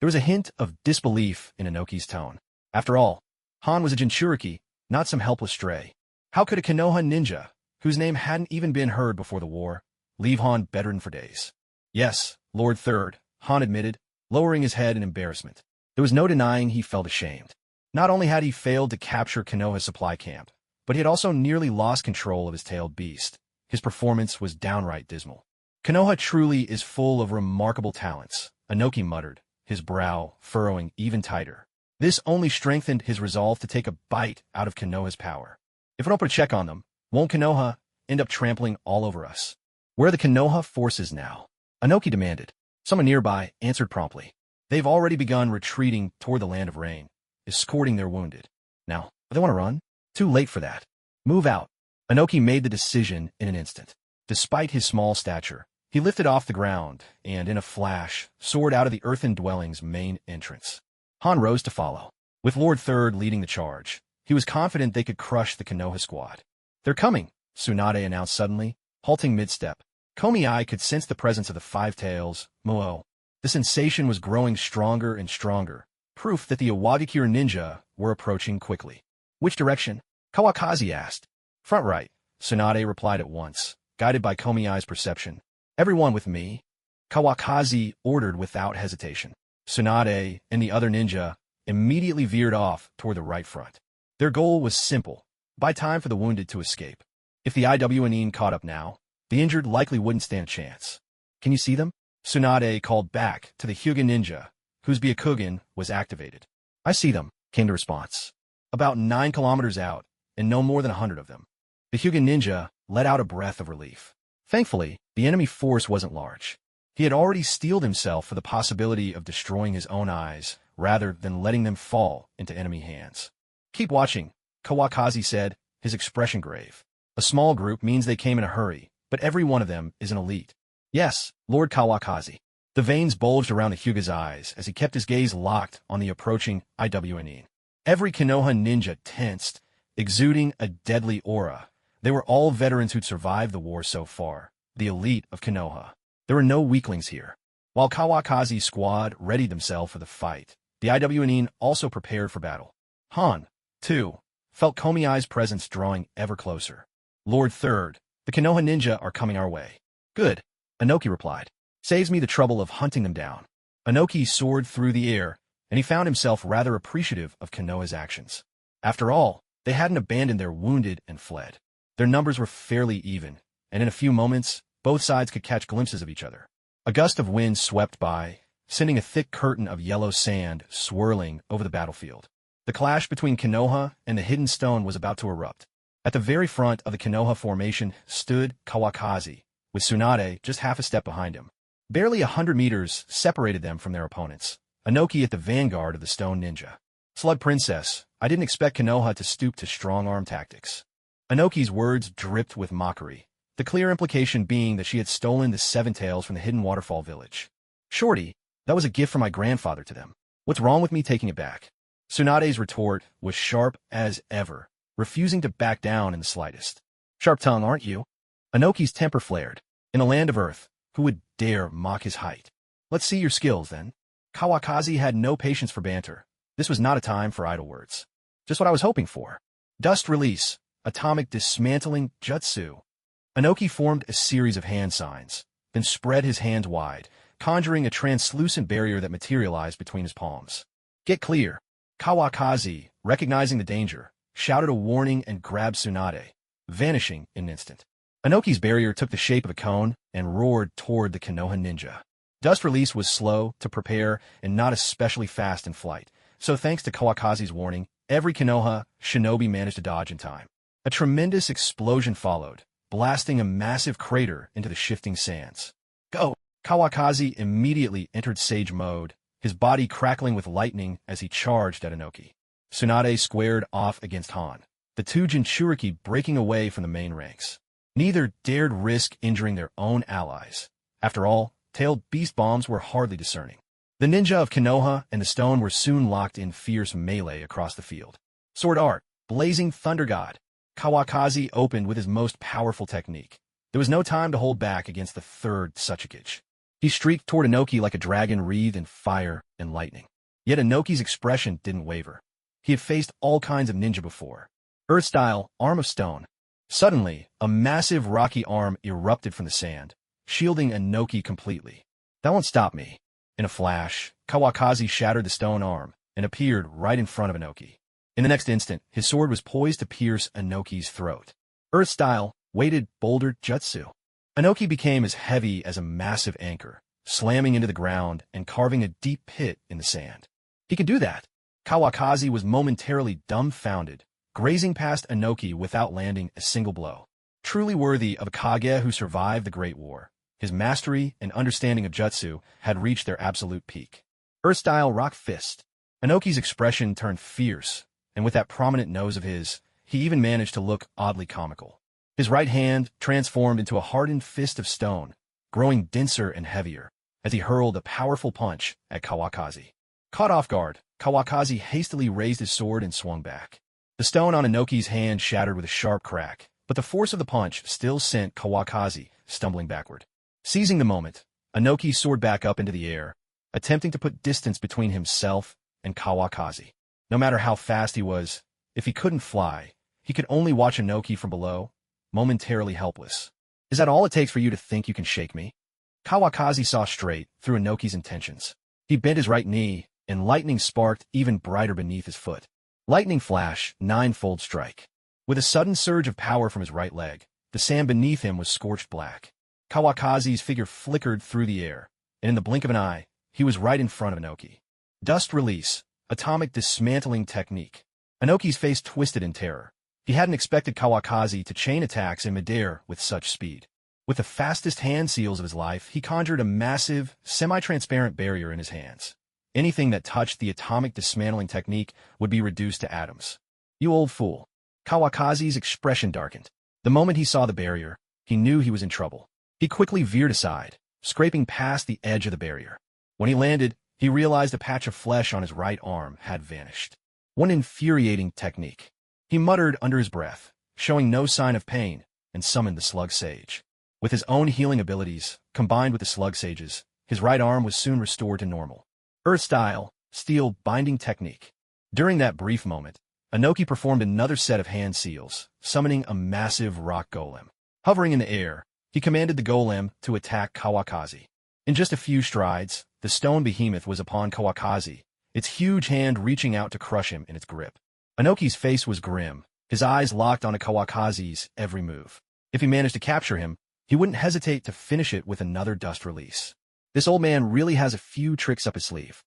There was a hint of disbelief in Anoki's tone. After all, Han was a Jinchuriki, not some helpless stray. How could a Konoha ninja, whose name hadn't even been heard before the war, leave Han bedridden for days? Yes, Lord Third, Han admitted, lowering his head in embarrassment. There was no denying he felt ashamed. Not only had he failed to capture Konoha's supply camp, but he had also nearly lost control of his tailed beast. His performance was downright dismal. Konoha truly is full of remarkable talents, Anoki muttered, his brow furrowing even tighter. This only strengthened his resolve to take a bite out of Konoha's power. If we don't put a check on them, won't Konoha end up trampling all over us? Where are the Konoha forces now? Anoki demanded. Someone nearby answered promptly. They've already begun retreating toward the land of rain, escorting their wounded. Now, do they want to run? Too late for that. Move out. Anoki made the decision in an instant. Despite his small stature, he lifted off the ground and, in a flash, soared out of the earthen dwelling's main entrance. Han rose to follow. With Lord Third leading the charge, he was confident they could crush the Konoha squad. They're coming, Tsunade announced suddenly, halting mid-step. Komi-ai could sense the presence of the Five Tails, Mo. The sensation was growing stronger and stronger, proof that the Awagakure ninja were approaching quickly. Which direction? Kawakazi asked. Front right, Tsunade replied at once, guided by Komi-ai's perception. Everyone with me, Kawakazi ordered without hesitation. Tsunade and the other ninja immediately veered off toward the right front. Their goal was simple, buy time for the wounded to escape. If the Iwnin caught up now, the injured likely wouldn't stand a chance. Can you see them? Tsunade called back to the Hyuga ninja, whose Byakugan was activated. I see them, came the response. About 9 kilometers out, and no more than 100 of them. The Hyuga ninja let out a breath of relief. Thankfully, the enemy force wasn't large. He had already steeled himself for the possibility of destroying his own eyes, rather than letting them fall into enemy hands. Keep watching, Kawakazi said, his expression grave. A small group means they came in a hurry, but every one of them is an elite. Yes, Lord Kawakazi. The veins bulged around the Hyuga's eyes as he kept his gaze locked on the approaching Iwnin. Every Konoha ninja tensed, exuding a deadly aura. They were all veterans who'd survived the war so far, the elite of Konoha. There were no weaklings here. While Kawakazi's squad readied themselves for the fight, the Iwnin also prepared for battle. Han, too, felt Komi-ai's presence drawing ever closer. Lord Third, the Konoha ninja are coming our way. Good, Anoki replied. Saves me the trouble of hunting them down. Anoki soared through the air, and he found himself rather appreciative of Konoha's actions. After all, they hadn't abandoned their wounded and fled. Their numbers were fairly even, and in a few moments, both sides could catch glimpses of each other. A gust of wind swept by, sending a thick curtain of yellow sand swirling over the battlefield. The clash between Konoha and the hidden stone was about to erupt. At the very front of the Konoha formation stood Kawakazi, with Tsunade just half a step behind him. Barely 100 meters separated them from their opponents. Anoki at the vanguard of the stone ninja. Slug Princess, I didn't expect Konoha to stoop to strong-arm tactics. Anoki's words dripped with mockery, the clear implication being that she had stolen the 7 tails from the hidden waterfall village. Shorty, that was a gift from my grandfather to them. What's wrong with me taking it back? Tsunade's retort was sharp as ever, refusing to back down in the slightest. Sharp tongue, aren't you? Anoki's temper flared. In a land of earth, Who would dare mock his height? Let's see your skills, then. Kawakazi had no patience for banter. This was not a time for idle words. Just what I was hoping for. Dust release. Atomic dismantling jutsu. Inoki formed a series of hand signs, then spread his hands wide, conjuring a translucent barrier that materialized between his palms. Get clear. Kawakazi, recognizing the danger, shouted a warning and grabbed Tsunade, vanishing in an instant. Inoki's barrier took the shape of a cone and roared toward the Konoha ninja. Dust release was slow to prepare and not especially fast in flight, so thanks to Kawakazi's warning, every Konoha shinobi managed to dodge in time. A tremendous explosion followed, blasting a massive crater into the shifting sands. Go! Kawakazi immediately entered Sage mode, his body crackling with lightning as he charged at Inoki. Tsunade squared off against Han, the two Jinchuriki breaking away from the main ranks. Neither dared risk injuring their own allies. After all, tailed beast bombs were hardly discerning. The ninja of Konoha and the stone were soon locked in fierce melee across the field. Sword art, blazing thunder god. Kawakazi opened with his most powerful technique. There was no time to hold back against the third Suchikage. He streaked toward Inoki like a dragon wreathed in fire and lightning. Yet Inoki's expression didn't waver. He had faced all kinds of ninja before. Earth-style, arm of stone. Suddenly, a massive rocky arm erupted from the sand, shielding Inoki completely. That won't stop me. In a flash, Kawakazi shattered the stone arm and appeared right in front of Inoki. In the next instant, his sword was poised to pierce Inoki's throat. Earth-style, weighted boulder jutsu. Inoki became as heavy as a massive anchor, slamming into the ground and carving a deep pit in the sand. He could do that. Kawakazi was momentarily dumbfounded, grazing past Inoki without landing a single blow. Truly worthy of a Kage who survived the Great War, his mastery and understanding of jutsu had reached their absolute peak. Earth-style rock fist. Inoki's expression turned fierce, and with that prominent nose of his, he even managed to look oddly comical. His right hand transformed into a hardened fist of stone, growing denser and heavier, as he hurled a powerful punch at Kawakazi. Caught off guard, Kawakazi hastily raised his sword and swung back. The stone on Inoki's hand shattered with a sharp crack, but the force of the punch still sent Kawakazi stumbling backward. Seizing the moment, Inoki soared back up into the air, attempting to put distance between himself and Kawakazi. No matter how fast he was, if he couldn't fly, he could only watch Inoki from below, momentarily helpless. Is that all it takes for you to think you can shake me? Kawakazi saw straight through Inoki's intentions. He bent his right knee, and lightning sparked even brighter beneath his foot. Lightning flash, ninefold strike. With a sudden surge of power from his right leg, the sand beneath him was scorched black. Kawakazi's figure flickered through the air, and in the blink of an eye, he was right in front of Inoki. Dust release, atomic dismantling technique. Inoki's face twisted in terror. He hadn't expected Kawakazi to chain attacks in midair with such speed. With the fastest hand seals of his life, he conjured a massive, semi-transparent barrier in his hands. Anything that touched the atomic dismantling technique would be reduced to atoms. You old fool. Kawakazi's expression darkened. The moment he saw the barrier, he knew he was in trouble. He quickly veered aside, scraping past the edge of the barrier. When he landed, he realized a patch of flesh on his right arm had vanished. One infuriating technique. He muttered under his breath, showing no sign of pain, and summoned the Slug Sage. With his own healing abilities, combined with the Slug Sage's, his right arm was soon restored to normal. Earth-style, steel binding technique. During that brief moment, Inoki performed another set of hand seals, summoning a massive rock golem. Hovering in the air, he commanded the golem to attack Kawakazi. In just a few strides, the stone behemoth was upon Kawakazi, its huge hand reaching out to crush him in its grip. Inoki's face was grim, his eyes locked onto Kawakazi's every move. If he managed to capture him, he wouldn't hesitate to finish it with another dust release. This old man really has a few tricks up his sleeve.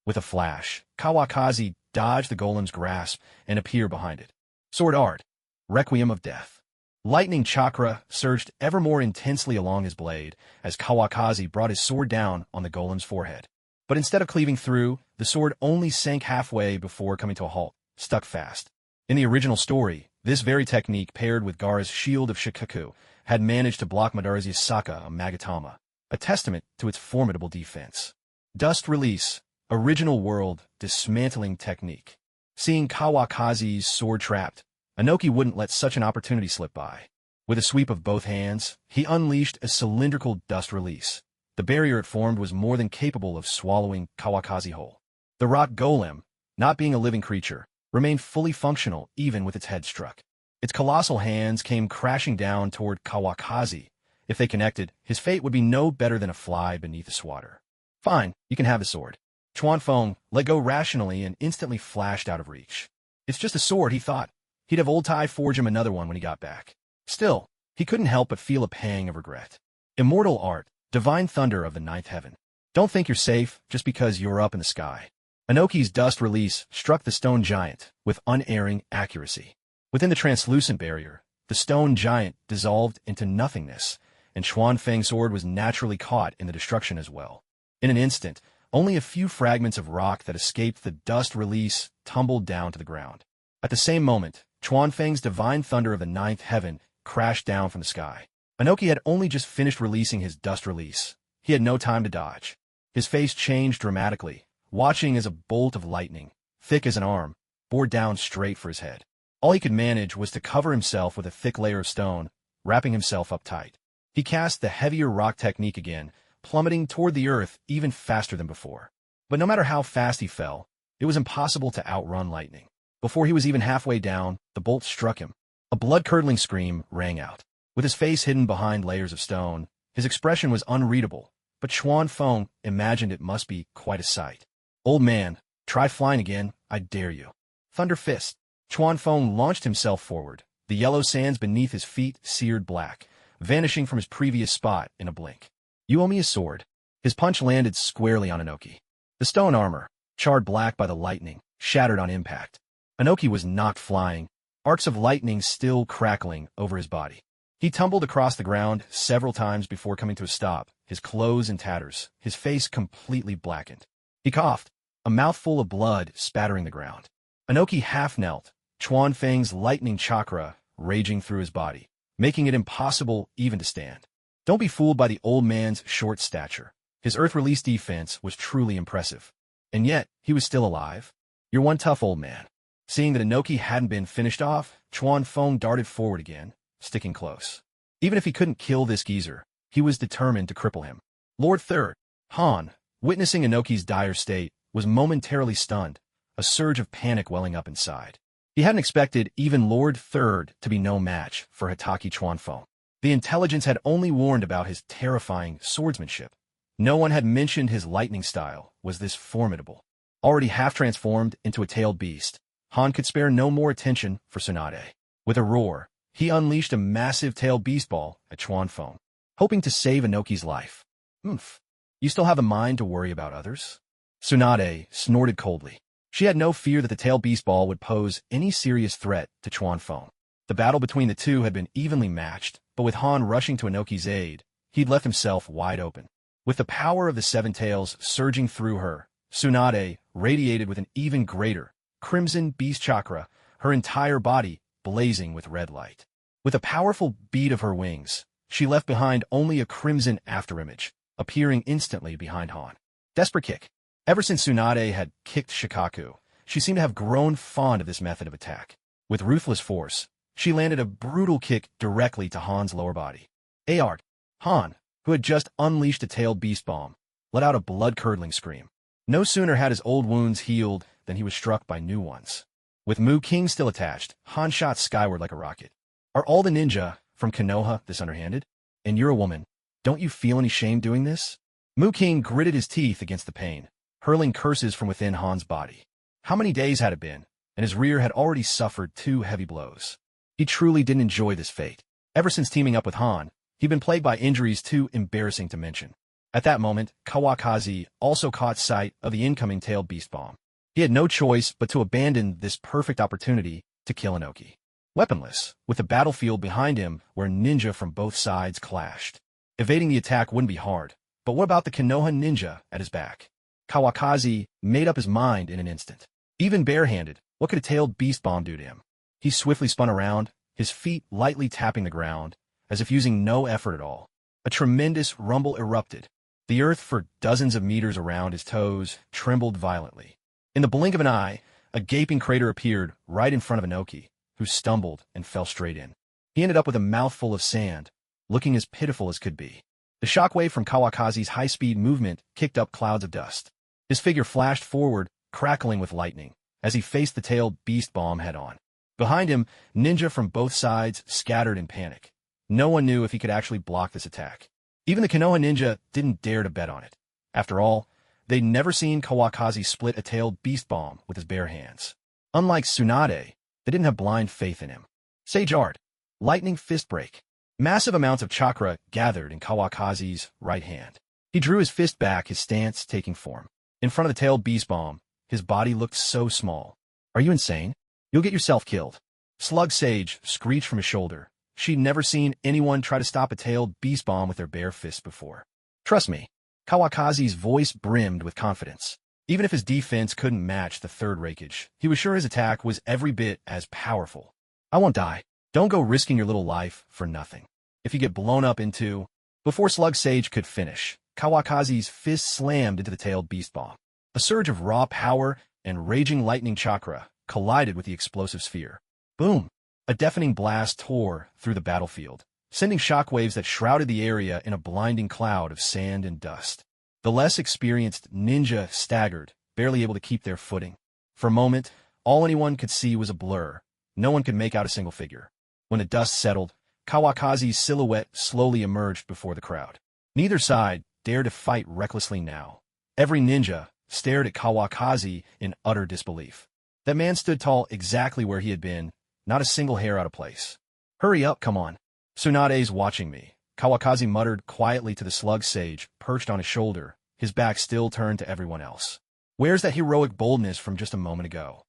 With a flash, Kawakazi dodged the golem's grasp and appeared behind it. Sword art, Requiem of Death. Lightning chakra surged ever more intensely along his blade as Kawakazi brought his sword down on the golem's forehead. But instead of cleaving through, the sword only sank halfway before coming to a halt, stuck fast. In the original story, this very technique paired with Gaara's shield of Shikaku had managed to block Madara's Saka of Magatama, a testament to its formidable defense. Dust release, original world, dismantling technique. Seeing Kawakazi's sword trapped, Inoki wouldn't let such an opportunity slip by. With a sweep of both hands, he unleashed a cylindrical dust release. The barrier it formed was more than capable of swallowing Kawakaki whole. The rock golem, not being a living creature, remained fully functional even with its head struck. Its colossal hands came crashing down toward Kawakaki. If they connected, his fate would be no better than a fly beneath a swatter. Fine, you can have the sword. Chuanfeng let go rationally and instantly flashed out of reach. It's just a sword, he thought. He'd have Old Tai forge him another one when he got back. Still, he couldn't help but feel a pang of regret. Immortal art, divine thunder of the ninth heaven. Don't think you're safe just because you're up in the sky. Inoki's dust release struck the stone giant with unerring accuracy. Within the translucent barrier, the stone giant dissolved into nothingness, and Chuanfeng's sword was naturally caught in the destruction as well. In an instant, only a few fragments of rock that escaped the dust release tumbled down to the ground. At the same moment, Chuanfeng's divine thunder of the ninth heaven crashed down from the sky. Inoki had only just finished releasing his dust release. He had no time to dodge. His face changed dramatically, watching as a bolt of lightning, thick as an arm, bore down straight for his head. All he could manage was to cover himself with a thick layer of stone, wrapping himself up tight. He cast the heavier rock technique again, plummeting toward the earth even faster than before. But no matter how fast he fell, it was impossible to outrun lightning. Before he was even halfway down, the bolt struck him. A blood-curdling scream rang out. With his face hidden behind layers of stone, his expression was unreadable, but Chuanfeng imagined it must be quite a sight. Old man, try flying again, I dare you. Thunder Fist. Chuanfeng launched himself forward, the yellow sands beneath his feet seared black, vanishing from his previous spot in a blink. You owe me a sword. His punch landed squarely on Inoki. The stone armor, charred black by the lightning, shattered on impact. Inoki was knocked flying, arcs of lightning still crackling over his body. He tumbled across the ground several times before coming to a stop, his clothes in tatters, his face completely blackened. He coughed, a mouthful of blood spattering the ground. Inoki half-knelt, Chuanfeng's lightning chakra raging through his body, making it impossible even to stand. Don't be fooled by the old man's short stature. His earth-release defense was truly impressive. And yet, he was still alive. You're one tough old man. Seeing that Inoki hadn't been finished off, Chuanfeng darted forward again, sticking close. Even if he couldn't kill this geezer, he was determined to cripple him. Lord Third, Han, witnessing Inoki's dire state, was momentarily stunned, a surge of panic welling up inside. He hadn't expected even Lord Third to be no match for Hitaki Chuanfeng. The intelligence had only warned about his terrifying swordsmanship. No one had mentioned his lightning style was this formidable. Already half-transformed into a tailed beast, Han could spare no more attention for Tsunade. With a roar, he unleashed a massive tailed beast ball at Chuanfeng, hoping to save Inoki's life. Oomph. You still have a mind to worry about others? Tsunade snorted coldly. She had no fear that the tailed beast ball would pose any serious threat to Chuanfeng. The battle between the two had been evenly matched, but with Han rushing to Inoki's aid, he'd left himself wide open. With the power of the seven tails surging through her, Tsunade radiated with an even greater crimson beast chakra, her entire body blazing with red light. With a powerful beat of her wings, she left behind only a crimson afterimage, appearing instantly behind Han. Desperate kick. Ever since Tsunade had kicked Shikaku, she seemed to have grown fond of this method of attack. With ruthless force, she landed a brutal kick directly to Han's lower body. Aard. Han, who had just unleashed a tailed beast bomb, let out a blood-curdling scream. No sooner had his old wounds healed than he was struck by new ones. With Mu King still attached, Han shot skyward like a rocket. Are all the ninja from Konoha this underhanded? And you're a woman. Don't you feel any shame doing this? Mu King gritted his teeth against the pain, hurling curses from within Han's body. How many days had it been, and his rear had already suffered 2 heavy blows. He truly didn't enjoy this fate. Ever since teaming up with Han, he'd been plagued by injuries too embarrassing to mention. At that moment, Kawakaki also caught sight of the incoming tailed beast bomb. He had no choice but to abandon this perfect opportunity to kill Inoki. Weaponless, with the battlefield behind him where ninja from both sides clashed. Evading the attack wouldn't be hard, but what about the Konoha ninja at his back? Kawakaki made up his mind in an instant. Even barehanded, what could a tailed beast bomb do to him? He swiftly spun around, his feet lightly tapping the ground, as if using no effort at all. A tremendous rumble erupted. The earth for dozens of meters around his toes trembled violently. In the blink of an eye, a gaping crater appeared right in front of Inoki, who stumbled and fell straight in. He ended up with a mouthful of sand, looking as pitiful as could be. The shockwave from Kawakazi's high-speed movement kicked up clouds of dust. His figure flashed forward, crackling with lightning, as he faced the tailed beast bomb head-on. Behind him, ninja from both sides scattered in panic. No one knew if he could actually block this attack. Even the Konoha ninja didn't dare to bet on it. After all, they'd never seen Kawakazi split a tailed beast bomb with his bare hands. Unlike Tsunade, they didn't have blind faith in him. Sage Art. Lightning fist break. Massive amounts of chakra gathered in Kawakazi's right hand. He drew his fist back, his stance taking form. In front of the tailed beast bomb, his body looked so small. Are you insane? You'll get yourself killed. Slug Sage screeched from his shoulder. She'd never seen anyone try to stop a tailed beast bomb with their bare fists before. Trust me. Kawakazi's voice brimmed with confidence. Even if his defense couldn't match the third rakeage, he was sure his attack was every bit as powerful. I won't die. Don't go risking your little life for nothing. If you get blown up into... Before Slug Sage could finish, Kawakazi's fist slammed into the tailed beast bomb. A surge of raw power and raging lightning chakra collided with the explosive sphere. Boom! A deafening blast tore through the battlefield, sending shockwaves that shrouded the area in a blinding cloud of sand and dust. The less experienced ninja staggered, barely able to keep their footing. For a moment, all anyone could see was a blur. No one could make out a single figure. When the dust settled, Kawakazi's silhouette slowly emerged before the crowd. Neither side dared to fight recklessly now. Every ninja stared at Kawakazi in utter disbelief. That man stood tall exactly where he had been, not a single hair out of place. Hurry up, come on. Tsunade's watching me. Kawakazi muttered quietly to the Slug Sage, perched on his shoulder, his back still turned to everyone else. Where's that heroic boldness from just a moment ago?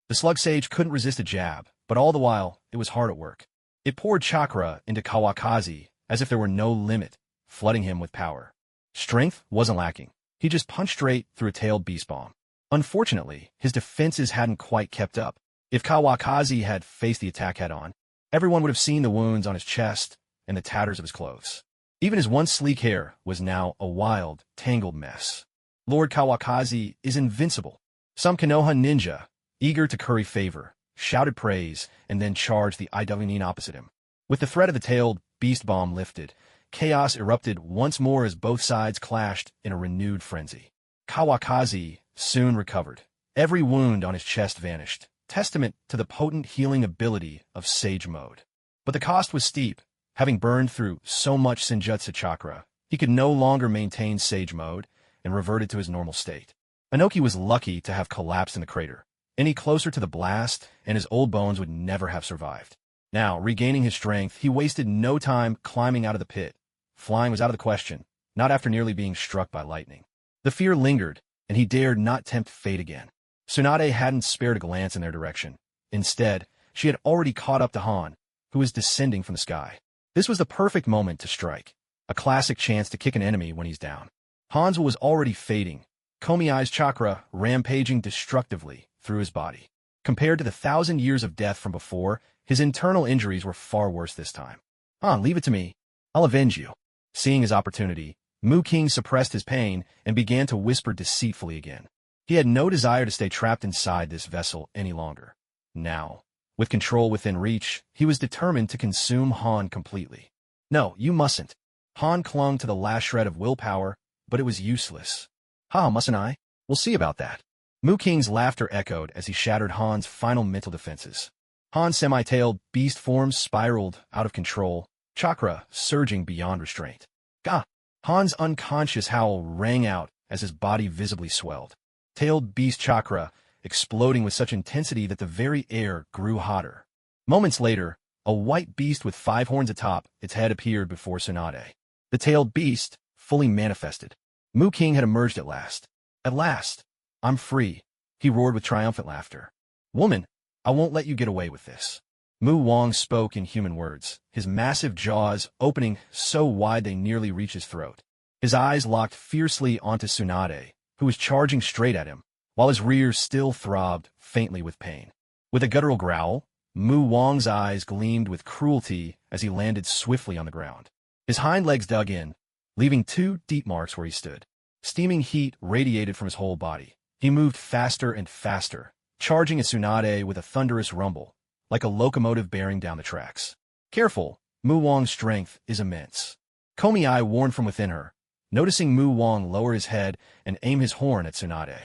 The Slug Sage couldn't resist a jab, but all the while, it was hard at work. It poured chakra into Kawakazi as if there were no limit, flooding him with power. Strength wasn't lacking. He just punched straight through a tailed beast bomb. Unfortunately, his defenses hadn't quite kept up. If Kawakazi had faced the attack head-on, everyone would have seen the wounds on his chest and the tatters of his clothes. Even his once sleek hair was now a wild, tangled mess. Lord Kawakazi is invincible. Some Konoha ninja, eager to curry favor, shouted praise and then charged the Idavenin opposite him. With the threat of the tailed beast bomb lifted, chaos erupted once more as both sides clashed in a renewed frenzy. Kawakazi soon recovered. Every wound on his chest vanished, testament to the potent healing ability of Sage Mode. But the cost was steep. Having burned through so much Senjutsu chakra, he could no longer maintain Sage Mode and reverted to his normal state. Inoki was lucky to have collapsed in the crater. Any closer to the blast, and his old bones would never have survived. Now, regaining his strength, he wasted no time climbing out of the pit. Flying was out of the question, not after nearly being struck by lightning. The fear lingered, and he dared not tempt fate again. Tsunade hadn't spared a glance in their direction. Instead, she had already caught up to Han, who was descending from the sky. This was the perfect moment to strike, a classic chance to kick an enemy when he's down. Hanzo was already fading, Komiai's chakra rampaging destructively through his body. Compared to the 1,000 years of death from before, his internal injuries were far worse this time. Han, leave it to me. I'll avenge you. Seeing his opportunity, Mu King suppressed his pain and began to whisper deceitfully again. He had no desire to stay trapped inside this vessel any longer. Now, with control within reach, he was determined to consume Han completely. No, you mustn't. Han clung to the last shred of willpower, but it was useless. Mustn't I? We'll see about that. Mu King's laughter echoed as he shattered Han's final mental defenses. Han's semi-tailed beast form spiraled out of control, chakra surging beyond restraint. Gah! Han's unconscious howl rang out as his body visibly swelled. Tailed beast chakra exploding with such intensity that the very air grew hotter. Moments later, a white beast with 5 horns atop its head appeared before Tsunade. The tailed beast, fully manifested. Mu King had emerged at last. At last! I'm free, he roared with triumphant laughter. Woman, I won't let you get away with this. Mu Wang spoke in human words, his massive jaws opening so wide they nearly reached his throat. His eyes locked fiercely onto Tsunade, who was charging straight at him, while his rear still throbbed faintly with pain. With a guttural growl, Mu Wang's eyes gleamed with cruelty as he landed swiftly on the ground. His hind legs dug in, leaving 2 deep marks where he stood. Steaming heat radiated from his whole body. He moved faster and faster, charging at Tsunade with a thunderous rumble, like a locomotive bearing down the tracks. Careful, Mu Wong's strength is immense. Komi-ai warned from within her, noticing Mu Wong lower his head and aim his horn at Tsunade.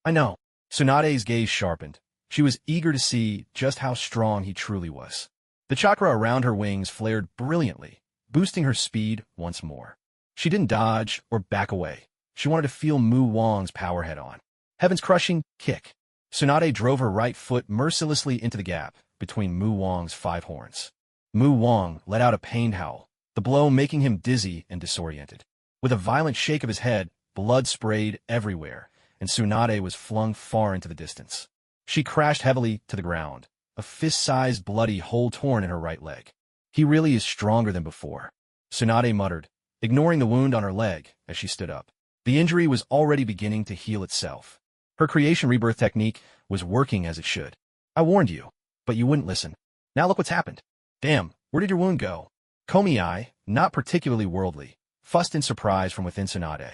I know. Tsunade's gaze sharpened. She was eager to see just how strong he truly was. The chakra around her wings flared brilliantly, boosting her speed once more. She didn't dodge or back away. She wanted to feel Mu Wong's power head-on. Heaven's crushing kick. Tsunade drove her right foot mercilessly into the gap between Mu Wong's 5 horns. Mu Wong let out a pained howl, the blow making him dizzy and disoriented. With a violent shake of his head, blood sprayed everywhere, and Tsunade was flung far into the distance. She crashed heavily to the ground, a fist-sized bloody hole torn in her right leg. He really is stronger than before, Tsunade muttered, ignoring the wound on her leg as she stood up. The injury was already beginning to heal itself. Her creation rebirth technique was working as it should. I warned you, but you wouldn't listen. Now look what's happened. Damn, where did your wound go? Komi-ai, not particularly worldly, fussed in surprise from within Tsunade.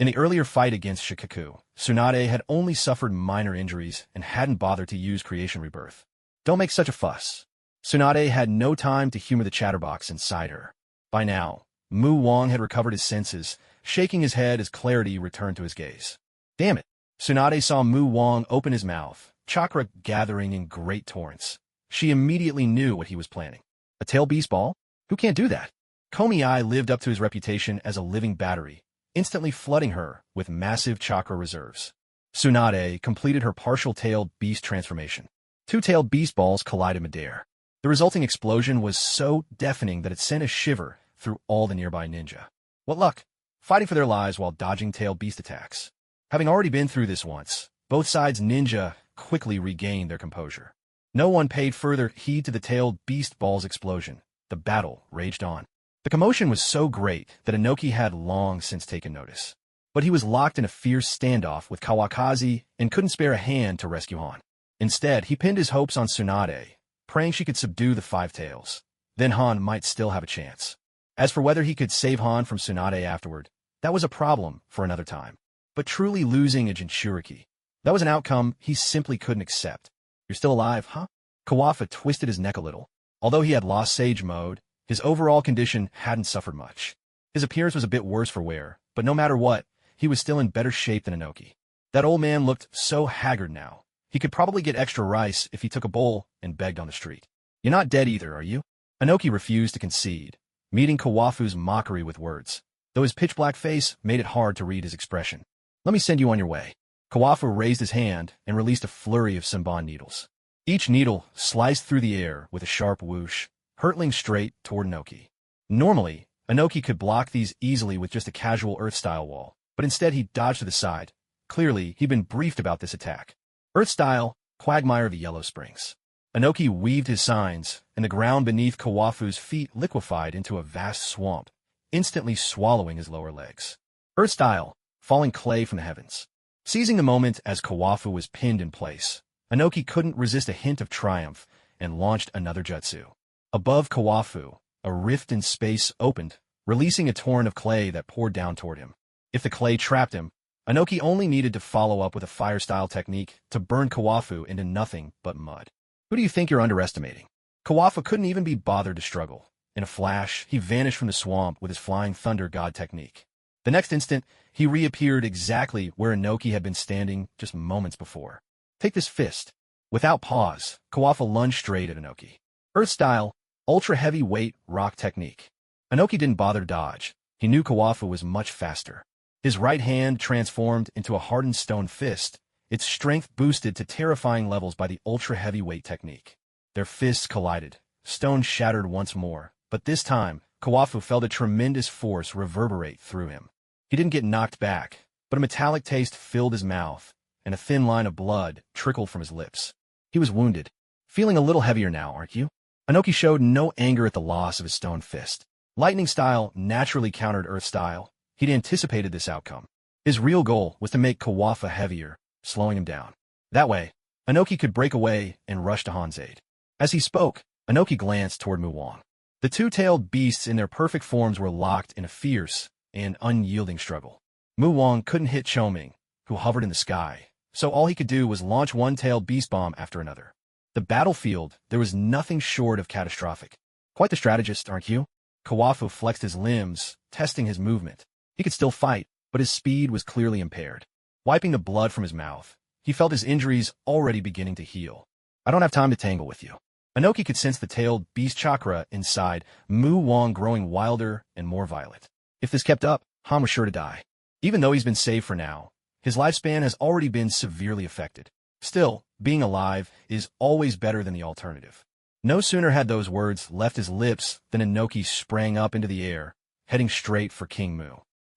In the earlier fight against Fugaku, Tsunade had only suffered minor injuries and hadn't bothered to use creation rebirth. Don't make such a fuss. Tsunade had no time to humor the chatterbox inside her. By now, Mu Wong had recovered his senses, shaking his head as clarity returned to his gaze. Damn it. Tsunade saw Mu Wong open his mouth, chakra gathering in great torrents. She immediately knew what he was planning. A tail beast ball? Who can't do that? Komi-ai lived up to his reputation as a living battery, instantly flooding her with massive chakra reserves. Tsunade completed her partial tailed beast transformation. 2 tailed beast balls collided midair. The resulting explosion was so deafening that it sent a shiver through all the nearby ninja. What luck, fighting for their lives while dodging tailed beast attacks. Having already been through this once, both sides' ninja quickly regained their composure. No one paid further heed to the tailed beast ball's explosion. The battle raged on. The commotion was so great that Inoki had long since taken notice. But he was locked in a fierce standoff with Kawakaki and couldn't spare a hand to rescue Han. Instead, he pinned his hopes on Tsunade, praying she could subdue the 5 tails. Then Han might still have a chance. As for whether he could save Han from Tsunade afterward, that was a problem for another time. But truly losing a Jinchuriki, that was an outcome he simply couldn't accept. You're still alive, huh? Kawafa twisted his neck a little. Although he had lost Sage Mode, his overall condition hadn't suffered much. His appearance was a bit worse for wear, but no matter what, he was still in better shape than Inoki. That old man looked so haggard now. He could probably get extra rice if he took a bowl and begged on the street. You're not dead either, are you? Inoki refused to concede, meeting Kawafu's mockery with words, though his pitch-black face made it hard to read his expression. Let me send you on your way. Kawafu raised his hand and released a flurry of Senbon needles. Each needle sliced through the air with a sharp whoosh, hurtling straight toward Inoki. Normally, Inoki could block these easily with just a casual Earth-style wall, but instead he dodged to the side. Clearly, he'd been briefed about this attack. Earth-style, quagmire of the Yellow Springs. Inoki weaved his signs, and the ground beneath Kawafu's feet liquefied into a vast swamp, instantly swallowing his lower legs. Earth-style, falling clay from the heavens. Seizing the moment as Kawafu was pinned in place, Inoki couldn't resist a hint of triumph and launched another jutsu. Above Kawafu, a rift in space opened, releasing a torrent of clay that poured down toward him. If the clay trapped him, Inoki only needed to follow up with a fire-style technique to burn Kawafu into nothing but mud. Who do you think you're underestimating? Kawafu couldn't even be bothered to struggle. In a flash, he vanished from the swamp with his flying thunder god technique. The next instant, he reappeared exactly where Inoki had been standing just moments before. Take this fist. Without pause, Kawafu lunged straight at Inoki. Earth-style, ultra-heavy weight rock technique. Inoki didn't bother to dodge. He knew Kawafu was much faster. His right hand transformed into a hardened stone fist, its strength boosted to terrifying levels by the ultra-heavy weight technique. Their fists collided. Stone shattered once more, but this time, Kawafu felt a tremendous force reverberate through him. He didn't get knocked back, but a metallic taste filled his mouth, and a thin line of blood trickled from his lips. He was wounded. Feeling a little heavier now, aren't you? Inoki showed no anger at the loss of his stone fist. Lightning style naturally countered Earth style. He'd anticipated this outcome. His real goal was to make Kawafu heavier, slowing him down. That way, Inoki could break away and rush to Han's aid. As he spoke, Inoki glanced toward Mu Wong. The 2-tailed beasts in their perfect forms were locked in a fierce and unyielding struggle. Mu Wong couldn't hit Choming, who hovered in the sky, so all he could do was launch one-tailed beast bomb after another. The battlefield, there was nothing short of catastrophic. Quite the strategist, aren't you? Kawafu flexed his limbs, testing his movement. He could still fight, but his speed was clearly impaired. Wiping the blood from his mouth, he felt his injuries already beginning to heal. I don't have time to tangle with you. Inoki could sense the tailed beast chakra inside Mu Wong growing wilder and more violent. If this kept up, Han was sure to die. Even though he's been saved for now, his lifespan has already been severely affected. Still, being alive is always better than the alternative. No sooner had those words left his lips than Inoki sprang up into the air, heading straight for King Mu.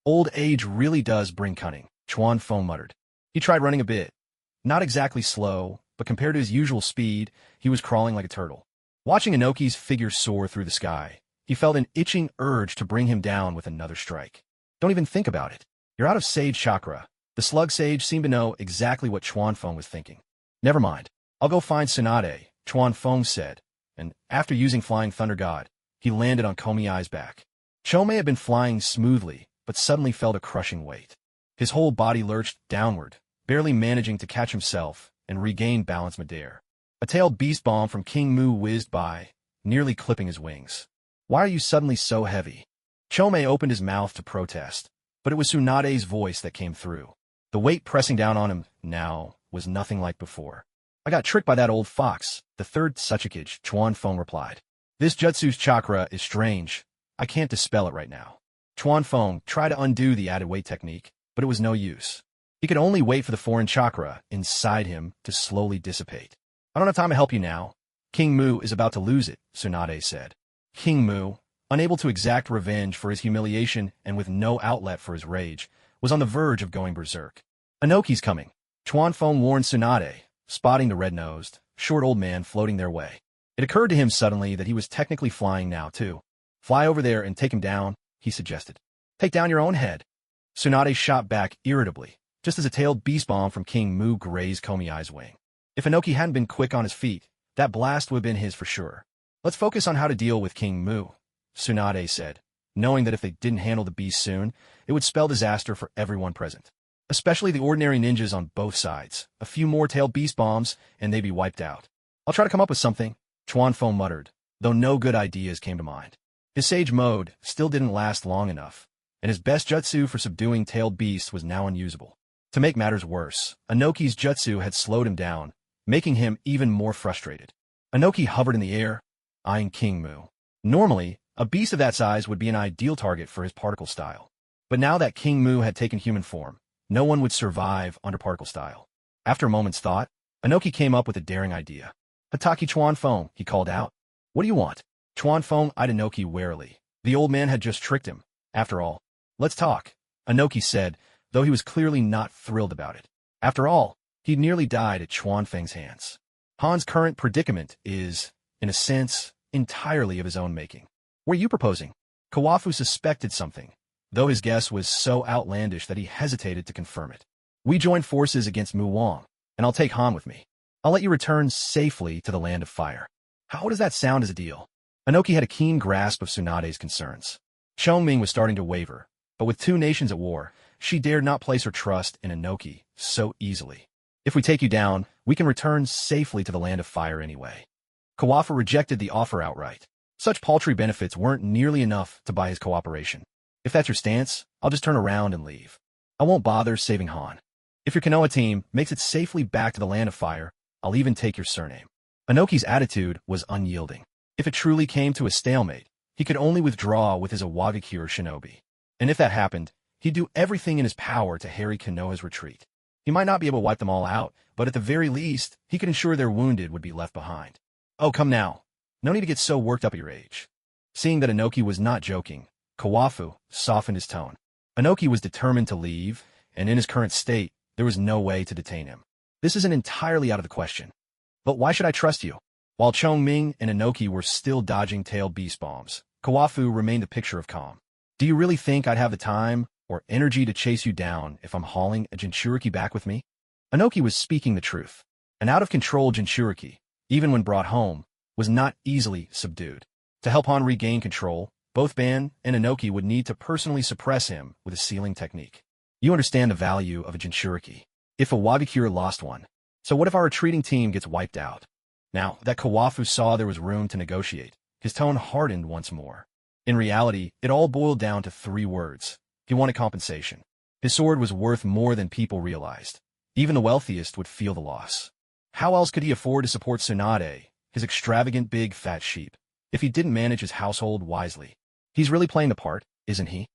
Old age really does bring cunning, Chuan Feng muttered. He tried running a bit. Not exactly slow, but compared to his usual speed, he was crawling like a turtle. Watching Inoki's figure soar through the sky, he felt an itching urge to bring him down with another strike. Don't even think about it. You're out of Sage Chakra. The slug sage seemed to know exactly what Chuan Feng was thinking. Never mind. I'll go find Tsunade, Chuan Feng said, and after using Flying Thunder God, he landed on Komiai's back. Chomei had been flying smoothly, but suddenly felt a crushing weight. His whole body lurched downward, barely managing to catch himself and regain balance midair. A tailed beast bomb from King Mu whizzed by, nearly clipping his wings. Why are you suddenly so heavy? Chomei opened his mouth to protest, but it was Tsunade's voice that came through. The weight pressing down on him now was nothing like before. I got tricked by that old fox, the third Suchikage, Chuan Feng replied. This jutsu's chakra is strange. I can't dispel it right now. Chuan Feng tried to undo the added weight technique, but it was no use. He could only wait for the foreign chakra inside him to slowly dissipate. I don't have time to help you now. King Mu is about to lose it, Tsunade said. King Mu, unable to exact revenge for his humiliation and with no outlet for his rage, was on the verge of going berserk. Inoki's coming. Chuan Feng warned Tsunade, spotting the red-nosed, short old man floating their way. It occurred to him suddenly that he was technically flying now, too. Fly over there and take him down, he suggested. Take down your own head. Tsunade shot back irritably, just as a tailed beast bomb from King Mu grazed Komiai's wing. If Inoki hadn't been quick on his feet, that blast would have been his for sure. Let's focus on how to deal with King Mu, Tsunade said, knowing that if they didn't handle the beast soon, it would spell disaster for everyone present. Especially the ordinary ninjas on both sides. A few more tailed beast bombs, and they'd be wiped out. I'll try to come up with something, Chuan Feng muttered, though no good ideas came to mind. His sage mode still didn't last long enough, and his best jutsu for subduing tailed beasts was now unusable. To make matters worse, Inoki's jutsu had slowed him down, making him even more frustrated. Inoki hovered in the air, eyeing King Mu. Normally, a beast of that size would be an ideal target for his particle style. But now that King Mu had taken human form, no one would survive under particle style. After a moment's thought, Inoki came up with a daring idea. Hitaki Chuan Feng, he called out. What do you want? Chuan Feng eyed Inoki warily. The old man had just tricked him. After all, let's talk, Inoki said, though he was clearly not thrilled about it. After all, he'd nearly died at Chuan Feng's hands. Han's current predicament is, in a sense, entirely of his own making. What are you proposing? Kawafu suspected something, though his guess was so outlandish that he hesitated to confirm it. We join forces against Mu Wong, and I'll take Han with me. I'll let you return safely to the Land of Fire. How does that sound as a deal? Inoki had a keen grasp of Tsunade's concerns. Chongming was starting to waver, but with two nations at war, she dared not place her trust in Inoki so easily. If we take you down, we can return safely to the Land of Fire anyway. Kawafu rejected the offer outright. Such paltry benefits weren't nearly enough to buy his cooperation. If that's your stance, I'll just turn around and leave. I won't bother saving Han. If your Konoha team makes it safely back to the Land of Fire, I'll even take your surname. Inoki's attitude was unyielding. If it truly came to a stalemate, he could only withdraw with his Awagakure shinobi. And if that happened, he'd do everything in his power to harry Konoha's retreat. He might not be able to wipe them all out, but at the very least, he could ensure their wounded would be left behind. Oh, come now. No need to get so worked up at your age. Seeing that Inoki was not joking, Kawafu softened his tone. Inoki was determined to leave, and in his current state, there was no way to detain him. This isn't entirely out of the question. But why should I trust you? While Chongming and Inoki were still dodging tailed beast bombs, Kawafu remained a picture of calm. Do you really think I'd have the time or energy to chase you down if I'm hauling a Jinchuriki back with me? Inoki was speaking the truth. An out-of-control Jinchuriki, even when brought home, was not easily subdued. To help Han regain control, both Ban and Inoki would need to personally suppress him with a sealing technique. You understand the value of a Jinchuriki. If a Wagakure lost one. So what if our retreating team gets wiped out? Now that Kawafu saw there was room to negotiate, His tone hardened once more. In reality, it all boiled down to 3 words. He wanted compensation. His sword was worth more than people realized. Even the wealthiest would feel the loss. How else could he afford to support Tsunade, his extravagant big fat sheep, if he didn't manage his household wisely? He's really playing the part, isn't he?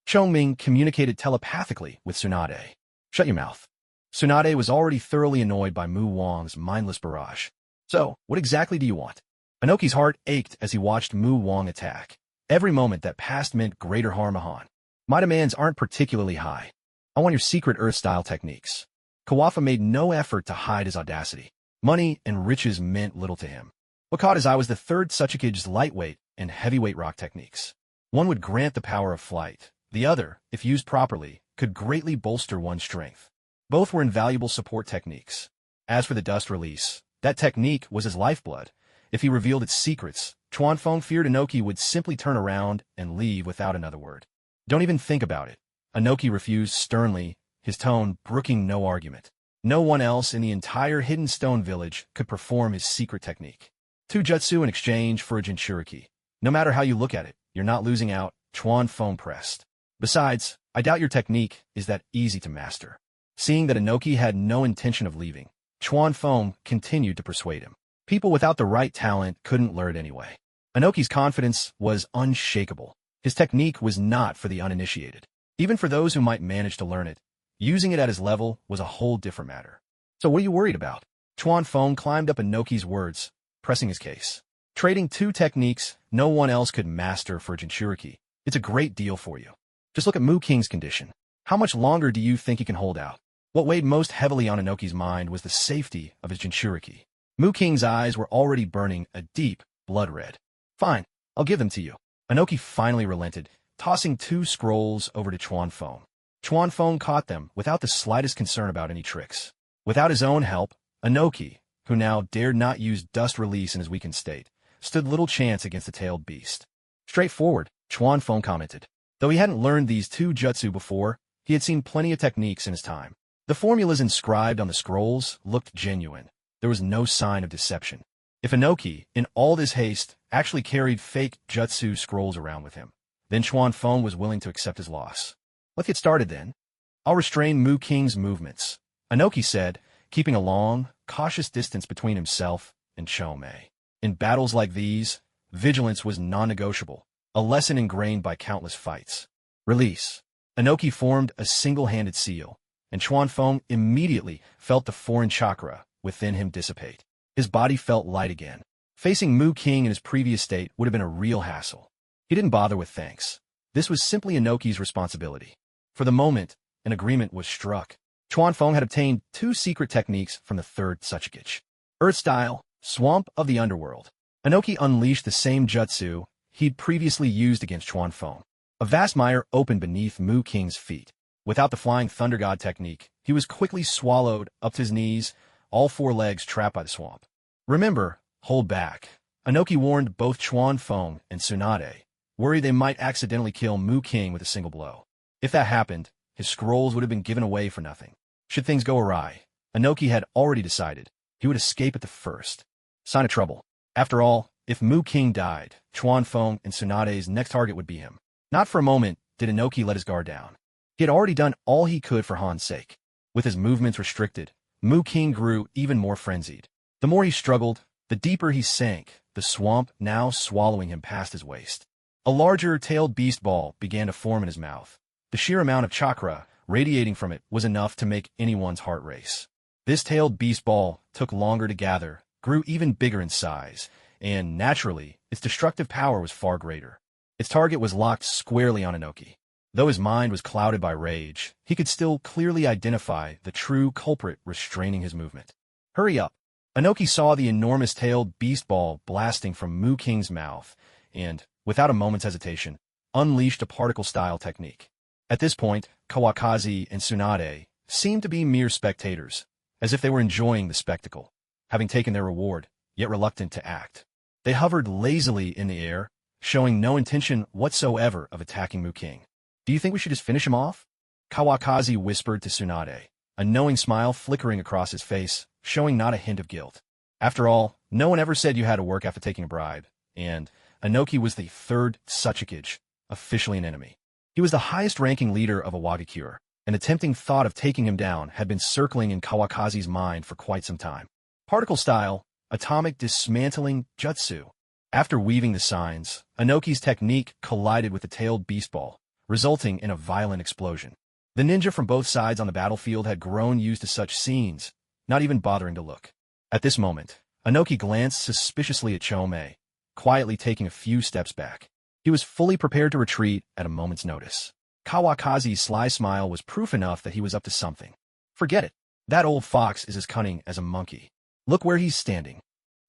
Chongming communicated telepathically with Tsunade. Shut your mouth. Tsunade was already thoroughly annoyed by Mu Wang's mindless barrage. So, what exactly do you want? Inoki's heart ached as he watched Mu Wang attack. Every moment that passed meant greater harm ahead. My demands aren't particularly high. I want your secret Earth-style techniques. Kawafa made no effort to hide his audacity. Money and riches meant little to him. What caught his eye was the third Tsuchikige's lightweight and heavyweight rock techniques. One would grant the power of flight. The other, if used properly, could greatly bolster one's strength. Both were invaluable support techniques. As for the dust release, that technique was his lifeblood. If he revealed its secrets, Chuanfeng feared Inoki would simply turn around and leave without another word. Don't even think about it. Inoki refused sternly, his tone brooking no argument. No one else in the entire Hidden Stone Village could perform his secret technique. 2 jutsu in exchange for a Jinchuriki. No matter how you look at it, you're not losing out, Chuanfeng pressed. Besides, I doubt your technique is that easy to master. Seeing that Inoki had no intention of leaving, Chuanfeng continued to persuade him. People without the right talent couldn't learn it anyway. Inoki's confidence was unshakable. His technique was not for the uninitiated. Even for those who might manage to learn it, using it at his level was a whole different matter. So what are you worried about? Chuanfeng climbed up Inoki's words, pressing his case. Trading 2 techniques no one else could master for Jinchuriki. It's a great deal for you. Just look at Mu King's condition. How much longer do you think he can hold out? What weighed most heavily on Inoki's mind was the safety of his Jinchuriki. Mu King's eyes were already burning a deep blood red. Fine, I'll give them to you. Inoki finally relented, tossing 2 scrolls over to Chuanfeng. Chuanfeng caught them without the slightest concern about any tricks. Without his own help, Inoki, who now dared not use dust release in his weakened state, stood little chance against the tailed beast. Straightforward, Chuanfeng commented. Though he hadn't learned these 2 jutsu before, he had seen plenty of techniques in his time. The formulas inscribed on the scrolls looked genuine. There was no sign of deception. If Inoki, in all this haste, actually carried fake jutsu scrolls around with him, then Chuanfeng was willing to accept his loss. Let's get started then. I'll restrain Mu King's movements, Inoki said, keeping a long, cautious distance between himself and Chomei. In battles like these, vigilance was non-negotiable, a lesson ingrained by countless fights. Release. Inoki formed a single-handed seal, and Chuanfeng immediately felt the foreign chakra within him dissipate. His body felt light again. Facing Mu King in his previous state would have been a real hassle. He didn't bother with thanks. This was simply Inoki's responsibility. For the moment, an agreement was struck. Chuanfeng had obtained 2 secret techniques from the 3rd Tsuchikage. Earth-style, Swamp of the Underworld. Inoki unleashed the same jutsu he'd previously used against Chuanfeng. A vast mire opened beneath Mu King's feet. Without the Flying Thunder God technique, he was quickly swallowed up to his knees, all 4 legs trapped by the swamp. Remember, hold back. Inoki warned both Chuanfeng and Tsunade, worried they might accidentally kill Mu King with a single blow. If that happened, his scrolls would have been given away for nothing. Should things go awry, Inoki had already decided he would escape at the first sign of trouble. After all, if Mu King died, Chuanfeng and Tsunade's next target would be him. Not for a moment did Inoki let his guard down. He had already done all he could for Han's sake. With his movements restricted, Mu King grew even more frenzied. The more he struggled, the deeper he sank, the swamp now swallowing him past his waist. A larger tailed beast ball began to form in his mouth. The sheer amount of chakra radiating from it was enough to make anyone's heart race. This tailed beast ball took longer to gather, grew even bigger in size, and, naturally, its destructive power was far greater. Its target was locked squarely on Inoki. Though his mind was clouded by rage, he could still clearly identify the true culprit restraining his movement. Hurry up! Inoki saw the enormous tailed beast ball blasting from Mu King's mouth and, without a moment's hesitation, unleashed a particle-style technique. At this point, Kawakaki and Tsunade seemed to be mere spectators, as if they were enjoying the spectacle, having taken their reward, yet reluctant to act. They hovered lazily in the air, showing no intention whatsoever of attacking Mu King. Do you think we should just finish him off? Kawakaki whispered to Tsunade, a knowing smile flickering across his face, showing not a hint of guilt. After all, no one ever said you had to work after taking a bribe, and, Inoki was the third Suchikage, officially an enemy. He was the highest-ranking leader of a Wagakure, and the tempting thought of taking him down had been circling in Kawakazi's mind for quite some time. Particle style, atomic dismantling jutsu. After weaving the signs, Inoki's technique collided with the tailed beast ball, resulting in a violent explosion. The ninja from both sides on the battlefield had grown used to such scenes, not even bothering to look. At this moment, Inoki glanced suspiciously at Chomei, quietly taking a few steps back. He was fully prepared to retreat at a moment's notice. Kawakazi's sly smile was proof enough that he was up to something. Forget it. That old fox is as cunning as a monkey. Look where he's standing,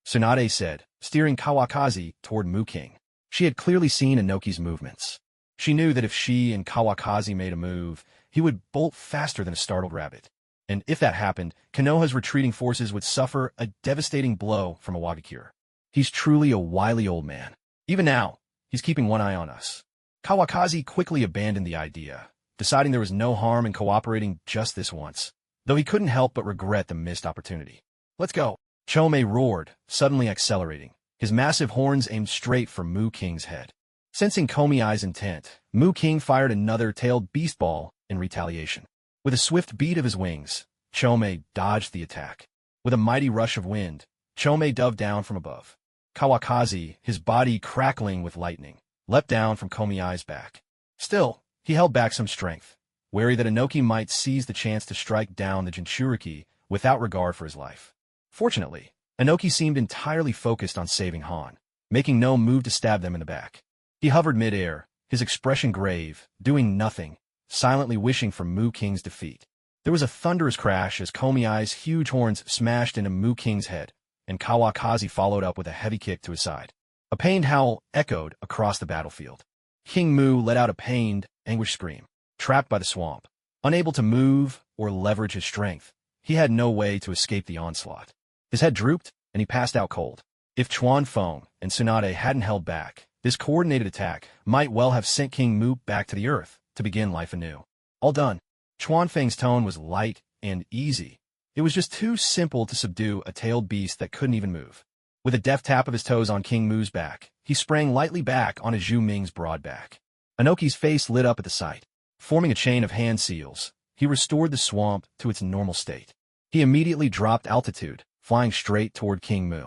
Tsunade said, steering Kawakazi toward Mu King. She had clearly seen Inoki's movements. She knew that if she and Kawakazi made a move, he would bolt faster than a startled rabbit. And if that happened, Konoha's retreating forces would suffer a devastating blow from a Wagakure. He's truly a wily old man. Even now, he's keeping one eye on us. Kawakazi quickly abandoned the idea, deciding there was no harm in cooperating just this once, though he couldn't help but regret the missed opportunity. Let's go. Chomei roared, suddenly accelerating, his massive horns aimed straight for Mu King's head. Sensing Komiai's intent, Mu King fired another tailed beast ball in retaliation. With a swift beat of his wings, Chomei dodged the attack. With a mighty rush of wind, Chomei dove down from above. Kawakazi, his body crackling with lightning, leapt down from Komiai's back. Still, he held back some strength, wary that Inoki might seize the chance to strike down the Jinchuriki without regard for his life. Fortunately, Inoki seemed entirely focused on saving Han, making no move to stab them in the back. He hovered mid-air, his expression grave, doing nothing, silently wishing for Mu King's defeat. There was a thunderous crash as Komiai's huge horns smashed into Mu King's head, and Kawakazi followed up with a heavy kick to his side. A pained howl echoed across the battlefield. King Mu let out a pained, anguished scream. Trapped by the swamp, unable to move or leverage his strength, he had no way to escape the onslaught. His head drooped, and he passed out cold. If Chuan Feng and Tsunade hadn't held back, this coordinated attack might well have sent King Mu back to the earth to begin life anew. All done. Chuan Feng's tone was light and easy. It was just too simple to subdue a tailed beast that couldn't even move. With a deft tap of his toes on King Mu's back, he sprang lightly back onto Zhu Ming's broad back. Inoki's face lit up at the sight. Forming a chain of hand seals, he restored the swamp to its normal state. He immediately dropped altitude, flying straight toward King Mu.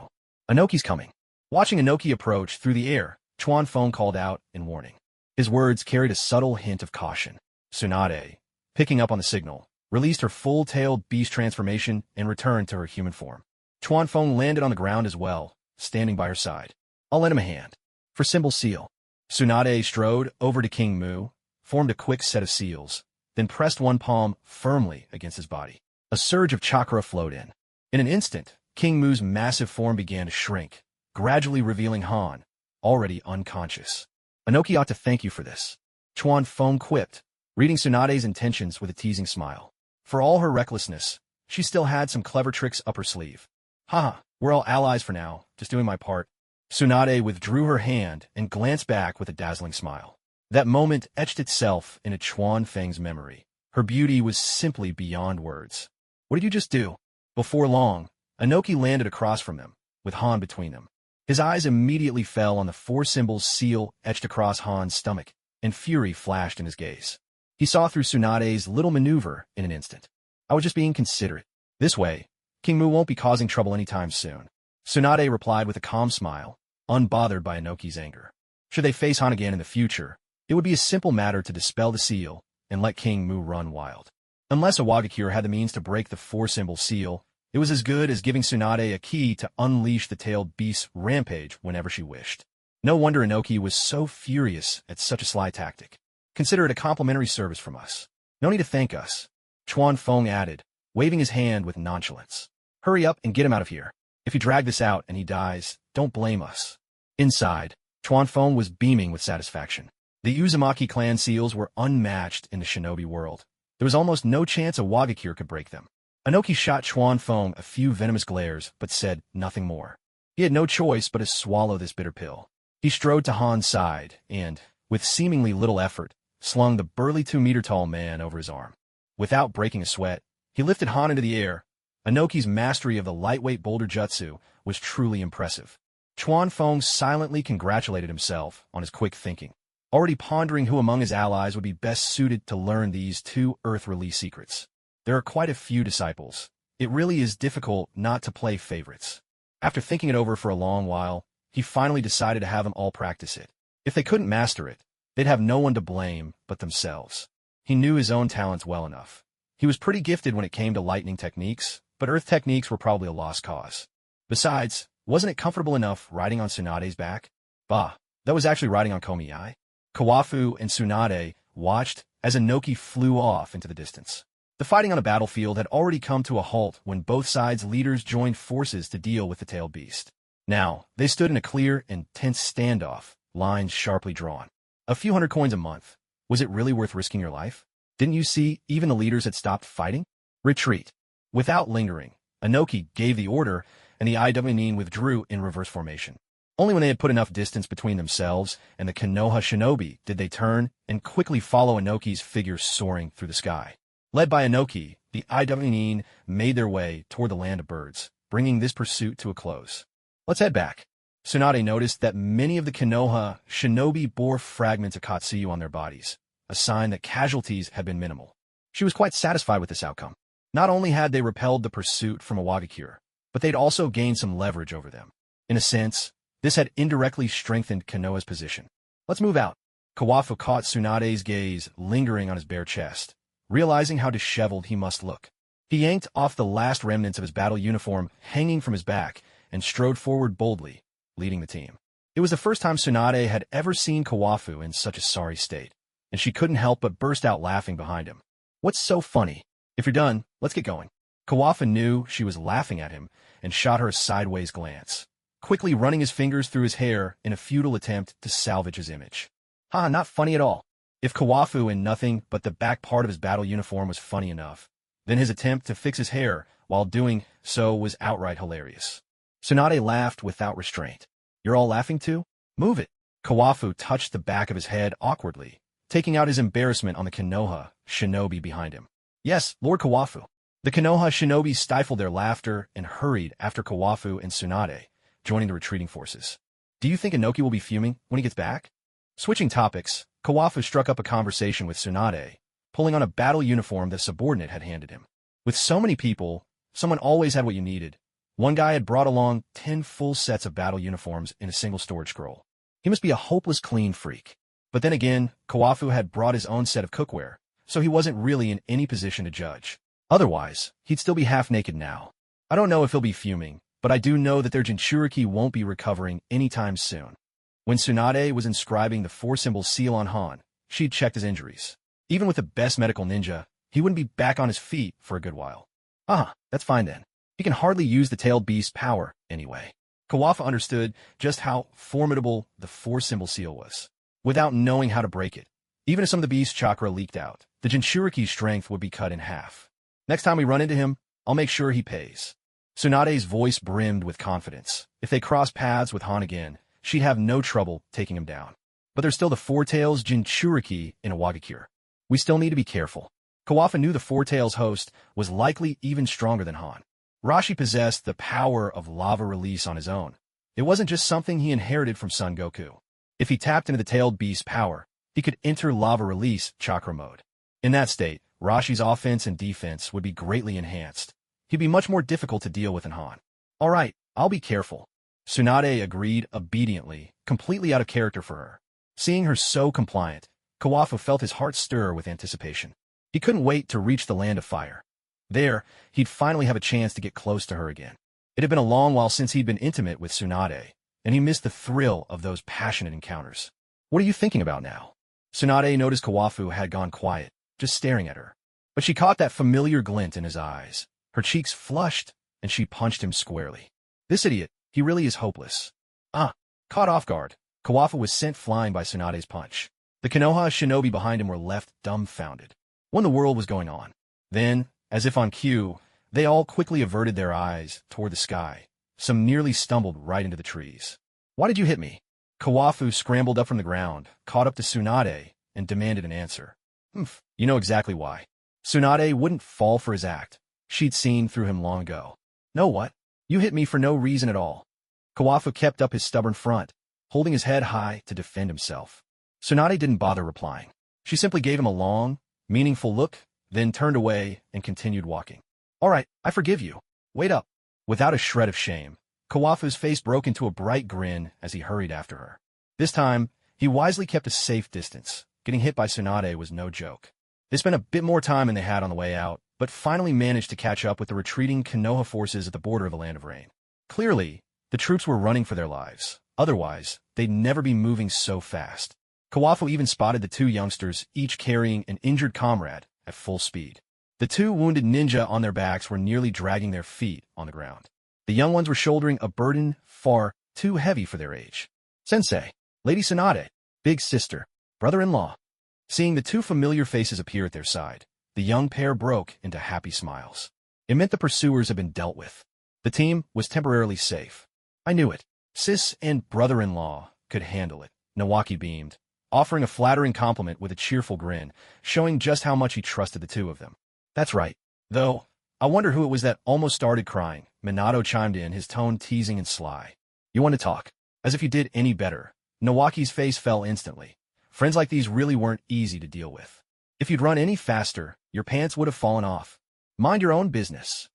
Inoki's coming. Watching Inoki approach through the air, Chuan Feng called out in warning. His words carried a subtle hint of caution. Tsunade, picking up on the signal, released her full-tailed beast transformation and returned to her human form. Chuan Feng landed on the ground as well, standing by her side. I'll lend him a hand. For symbol seal. Tsunade strode over to King Mu, formed a quick set of seals, then pressed one palm firmly against his body. A surge of chakra flowed in. In an instant, King Mu's massive form began to shrink, gradually revealing Han, already unconscious. Inoki ought to thank you for this, Chuan Feng quipped, reading Tsunade's intentions with a teasing smile. For all her recklessness, she still had some clever tricks up her sleeve. Haha, we're all allies for now, just doing my part. Tsunade withdrew her hand and glanced back with a dazzling smile. That moment etched itself into Chuan Feng's memory. Her beauty was simply beyond words. What did you just do? Before long, Inoki landed across from them, with Han between them. His eyes immediately fell on the four symbols seal etched across Han's stomach, and fury flashed in his gaze. He saw through Tsunade's little maneuver in an instant. I was just being considerate. This way, King Mu won't be causing trouble anytime soon. Tsunade replied with a calm smile, unbothered by Inoki's anger. Should they face Han again in the future, it would be a simple matter to dispel the seal and let King Mu run wild. Unless a Wagakure had the means to break the four-symbol seal, it was as good as giving Tsunade a key to unleash the tailed beast's rampage whenever she wished. No wonder Inoki was so furious at such a sly tactic. Consider it a complimentary service from us. No need to thank us, Chuan Feng added, waving his hand with nonchalance. Hurry up and get him out of here. If you drag this out and he dies, don't blame us. Inside, Chuan Feng was beaming with satisfaction. The Uzumaki clan seals were unmatched in the shinobi world. There was almost no chance a Wagakure could break them. Inoki shot Chuan Feng a few venomous glares, but said nothing more. He had no choice but to swallow this bitter pill. He strode to Han's side and, with seemingly little effort, slung the burly 2-meter-tall man over his arm. Without breaking a sweat, he lifted Han into the air. Inoki's mastery of the lightweight boulder jutsu was truly impressive. Chuan Feng silently congratulated himself on his quick thinking, already pondering who among his allies would be best suited to learn these two Earth release secrets. There are quite a few disciples. It really is difficult not to play favorites. After thinking it over for a long while, he finally decided to have them all practice it. If they couldn't master it, they'd have no one to blame but themselves. He knew his own talents well enough. He was pretty gifted when it came to lightning techniques, but earth techniques were probably a lost cause. Besides, wasn't it comfortable enough riding on Tsunade's back? Bah, that was actually riding on Komiai. Kawafu and Tsunade watched as Inoki flew off into the distance. The fighting on the battlefield had already come to a halt when both sides' leaders joined forces to deal with the tailed beast. Now, they stood in a clear and tense standoff, lines sharply drawn. A few hundred coins a month. Was it really worth risking your life? Didn't you see even the leaders had stopped fighting? Retreat. Without lingering, Inoki gave the order, and the Iwnin withdrew in reverse formation. Only when they had put enough distance between themselves and the Konoha shinobi did they turn and quickly follow Inoki's figure soaring through the sky. Led by Inoki, the Iwnin made their way toward the land of birds, bringing this pursuit to a close. Let's head back. Tsunade noticed that many of the Konoha shinobi bore fragments of Katsuyu on their bodies, a sign that casualties had been minimal. She was quite satisfied with this outcome. Not only had they repelled the pursuit from Iwagakure, but they'd also gained some leverage over them. In a sense, this had indirectly strengthened Konoha's position. Let's move out. Kawafu caught Tsunade's gaze lingering on his bare chest, realizing how disheveled he must look. He yanked off the last remnants of his battle uniform hanging from his back and strode forward boldly, leading the team. It was the first time Tsunade had ever seen Kawafu in such a sorry state, and she couldn't help but burst out laughing behind him. What's so funny? If you're done, let's get going. Kawafu knew she was laughing at him and shot her a sideways glance, quickly running his fingers through his hair in a futile attempt to salvage his image. Not funny at all. If Kawafu in nothing but the back part of his battle uniform was funny enough, then his attempt to fix his hair while doing so was outright hilarious. Tsunade laughed without restraint. You're all laughing too? Move it. Kawafu touched the back of his head awkwardly, taking out his embarrassment on the Konoha shinobi behind him. Yes, Lord Kawafu. The Konoha shinobi stifled their laughter and hurried after Kawafu and Tsunade, joining the retreating forces. Do you think Inoki will be fuming when he gets back? Switching topics, Kawafu struck up a conversation with Tsunade, pulling on a battle uniform that a subordinate had handed him. With so many people, someone always had what you needed. One guy had brought along 10 full sets of battle uniforms in a single storage scroll. He must be a hopeless clean freak. But then again, Kawafu had brought his own set of cookware, so he wasn't really in any position to judge. Otherwise, he'd still be half naked now. I don't know if he'll be fuming, but I do know that their Jinchuriki won't be recovering anytime soon. When Tsunade was inscribing the 4-symbol seal on Han, she'd checked his injuries. Even with the best medical ninja, he wouldn't be back on his feet for a good while. That's fine then. He can hardly use the tailed beast's power, anyway. Kawafu understood just how formidable the 4-symbol seal was, without knowing how to break it. Even if some of the beast's chakra leaked out, the Jinchuriki's strength would be cut in half. Next time we run into him, I'll make sure he pays. Tsunade's voice brimmed with confidence. If they crossed paths with Han again, she'd have no trouble taking him down. But there's still the Four-Tails Jinchuriki in Iwagakure. We still need to be careful. Kawafu knew the Four-Tails host was likely even stronger than Han. Rashi possessed the power of lava release on his own. It wasn't just something he inherited from Son Goku. If he tapped into the tailed beast's power, he could enter lava release chakra mode. In that state, Rashi's offense and defense would be greatly enhanced. He'd be much more difficult to deal with than Han. All right, I'll be careful. Tsunade agreed obediently, completely out of character for her. Seeing her so compliant, Kawafu felt his heart stir with anticipation. He couldn't wait to reach the land of fire. There, he'd finally have a chance to get close to her again. It had been a long while since he'd been intimate with Tsunade, and he missed the thrill of those passionate encounters. What are you thinking about now? Tsunade noticed Kawafu had gone quiet, just staring at her. But she caught that familiar glint in his eyes. Her cheeks flushed, and she punched him squarely. This idiot, he really is hopeless. Caught off guard, Kawafu was sent flying by Tsunade's punch. The Konoha shinobi behind him were left dumbfounded. What in the world was going on? Then, as if on cue, they all quickly averted their eyes toward the sky. Some nearly stumbled right into the trees. Why did you hit me? Kawafu scrambled up from the ground, caught up to Tsunade, and demanded an answer. You know exactly why. Tsunade wouldn't fall for his act. She'd seen through him long ago. No what? You hit me for no reason at all. Kawafu kept up his stubborn front, holding his head high to defend himself. Tsunade didn't bother replying. She simply gave him a long, meaningful look, then turned away and continued walking. All right, I forgive you. Wait up. Without a shred of shame, Kawafu's face broke into a bright grin as he hurried after her. This time, he wisely kept a safe distance. Getting hit by Tsunade was no joke. They spent a bit more time than they had on the way out, but finally managed to catch up with the retreating Konoha forces at the border of the Land of Rain. Clearly, the troops were running for their lives. Otherwise, they'd never be moving so fast. Kawafu even spotted the two youngsters, each carrying an injured comrade, at full speed. The two wounded ninja on their backs were nearly dragging their feet on the ground. The young ones were shouldering a burden far too heavy for their age. Sensei, Lady Tsunade, big sister, brother-in-law. Seeing the two familiar faces appear at their side, the young pair broke into happy smiles. It meant the pursuers had been dealt with. The team was temporarily safe. I knew it. Sis and brother-in-law could handle it. Nawaki beamed, offering a flattering compliment with a cheerful grin, showing just how much he trusted the two of them. That's right. Though, I wonder who it was that almost started crying. Minato chimed in, his tone teasing and sly. You want to talk? As if you did any better. Nawaki's face fell instantly. Friends like these really weren't easy to deal with. If you'd run any faster, your pants would have fallen off. Mind your own business.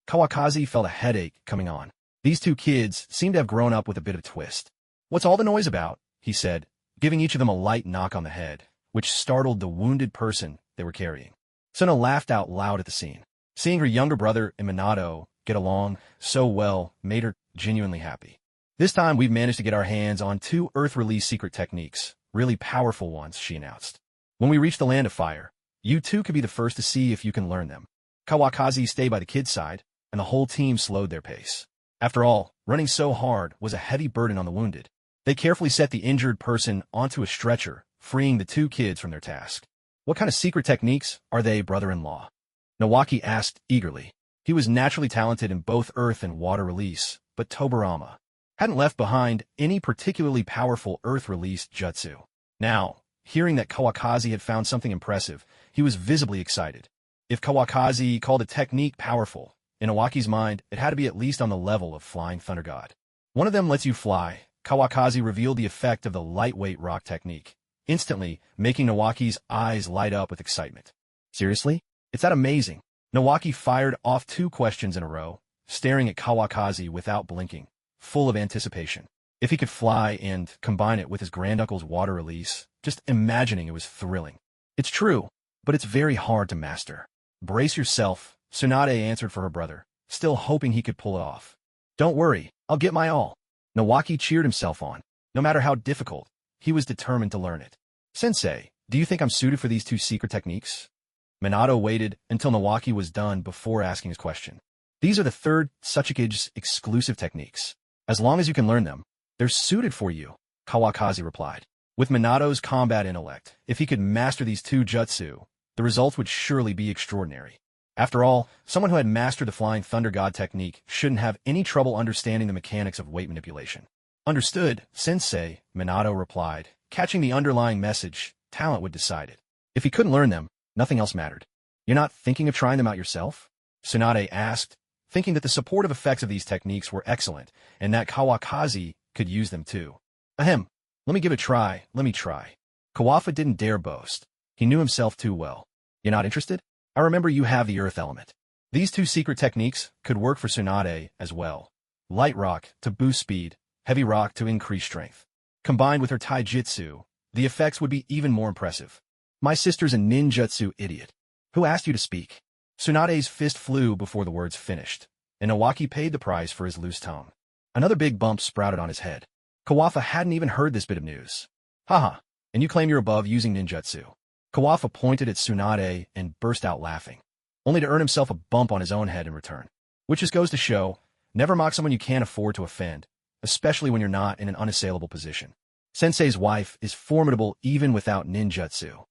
Kawakaki felt a headache coming on. These two kids seemed to have grown up with a bit of a twist. What's all the noise about? He said, giving each of them a light knock on the head, which startled the wounded person they were carrying. Suna laughed out loud at the scene. Seeing her younger brother and Minato get along so well made her genuinely happy. This time we've managed to get our hands on 2 Earth-release secret techniques, really powerful ones, she announced. When we reach the Land of Fire, you two could be the first to see if you can learn them. Kawakaki stayed by the kid's side, and the whole team slowed their pace. After all, running so hard was a heavy burden on the wounded. They carefully set the injured person onto a stretcher, freeing the 2 kids from their task. What kind of secret techniques are they, brother-in-law? Nawaki asked eagerly. He was naturally talented in both earth and water release, but Tobirama hadn't left behind any particularly powerful earth-release jutsu. Now, hearing that Kawakaki had found something impressive, he was visibly excited. If Kawakaki called a technique powerful, in Nawaki's mind, it had to be at least on the level of Flying Thunder God. One of them lets you fly. Kawakaki revealed the effect of the lightweight rock technique, instantly making Nawaki's eyes light up with excitement. Seriously? It's that amazing. Nawaki fired off 2 questions in a row, staring at Kawakaki without blinking, full of anticipation. If he could fly and combine it with his granduncle's water release, just imagining it was thrilling. It's true, but it's very hard to master. Brace yourself, Tsunade answered for her brother, still hoping he could pull it off. Don't worry, I'll get my all. Nawaki cheered himself on. No matter how difficult, he was determined to learn it. Sensei, do you think I'm suited for these 2 secret techniques? Minato waited until Nawaki was done before asking his question. These are the 3rd Strategizing exclusive techniques. As long as you can learn them, they're suited for you, Kawakaki replied. With Minato's combat intellect, if he could master these 2 jutsu, the results would surely be extraordinary. After all, someone who had mastered the Flying Thunder God technique shouldn't have any trouble understanding the mechanics of weight manipulation. Understood, Sensei, Minato replied, catching the underlying message. Talent would decide it. If he couldn't learn them, nothing else mattered. You're not thinking of trying them out yourself? Tsunade asked, thinking that the supportive effects of these techniques were excellent, and that Kawakaki could use them too. Ahem, let me give it a try, let me try. Kawafu didn't dare boast. He knew himself too well. You're not interested? I remember you have the earth element. These 2 secret techniques could work for Tsunade as well. Light rock to boost speed, heavy rock to increase strength. Combined with her taijutsu, the effects would be even more impressive. My sister's a ninjutsu idiot. Who asked you to speak? Tsunade's fist flew before the words finished, and Nawaki paid the price for his loose tone. Another big bump sprouted on his head. Kawafu hadn't even heard this bit of news. Haha, and you claim you're above using ninjutsu. Kawafu pointed at Tsunade and burst out laughing, only to earn himself a bump on his own head in return. Which just goes to show, never mock someone you can't afford to offend, especially when you're not in an unassailable position. Sensei's wife is formidable even without ninjutsu.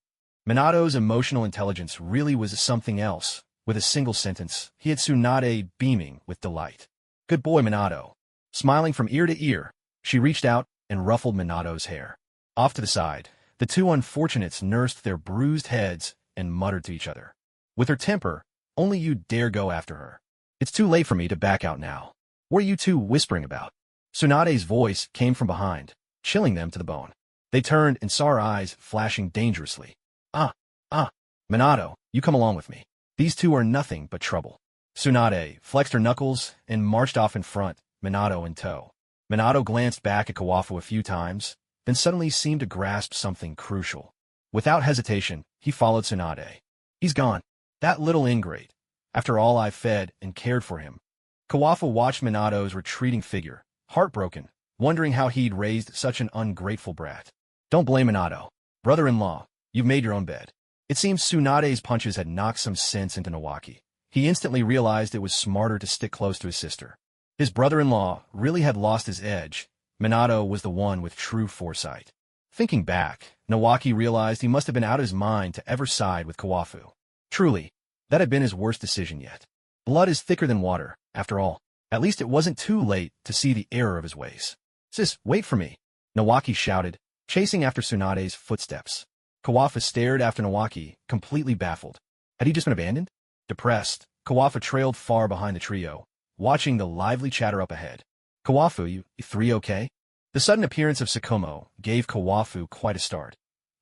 Minato's emotional intelligence really was something else. With a single sentence, he had Tsunade beaming with delight. Good boy, Minato. Smiling from ear to ear, she reached out and ruffled Minato's hair. Off to the side, the 2 unfortunates nursed their bruised heads and muttered to each other. With her temper, only you dare go after her. It's too late for me to back out now. What are you 2 whispering about? Tsunade's voice came from behind, chilling them to the bone. They turned and saw her eyes flashing dangerously. Minato, you come along with me. These two are nothing but trouble. Tsunade flexed her knuckles and marched off in front, Minato in tow. Minato glanced back at Kawafu a few times, then suddenly seemed to grasp something crucial. Without hesitation, he followed Tsunade. He's gone. That little ingrate. After all I fed and cared for him. Kawafu watched Minato's retreating figure, heartbroken, wondering how he'd raised such an ungrateful brat. Don't blame Minato. Brother-in-law, you've made your own bed. It seems Tsunade's punches had knocked some sense into Nawaki. He instantly realized it was smarter to stick close to his sister. His brother-in-law really had lost his edge. Minato was the one with true foresight. Thinking back, Nawaki realized he must have been out of his mind to ever side with Kawafu. Truly, that had been his worst decision yet. Blood is thicker than water, after all. At least it wasn't too late to see the error of his ways. Sis, wait for me, Nawaki shouted, chasing after Tsunade's footsteps. Kawafu stared after Nawaki, completely baffled. Had he just been abandoned? Depressed, Kawafu trailed far behind the trio, watching the lively chatter up ahead. Kawafu, you three okay? The sudden appearance of Sukumo gave Kawafu quite a start.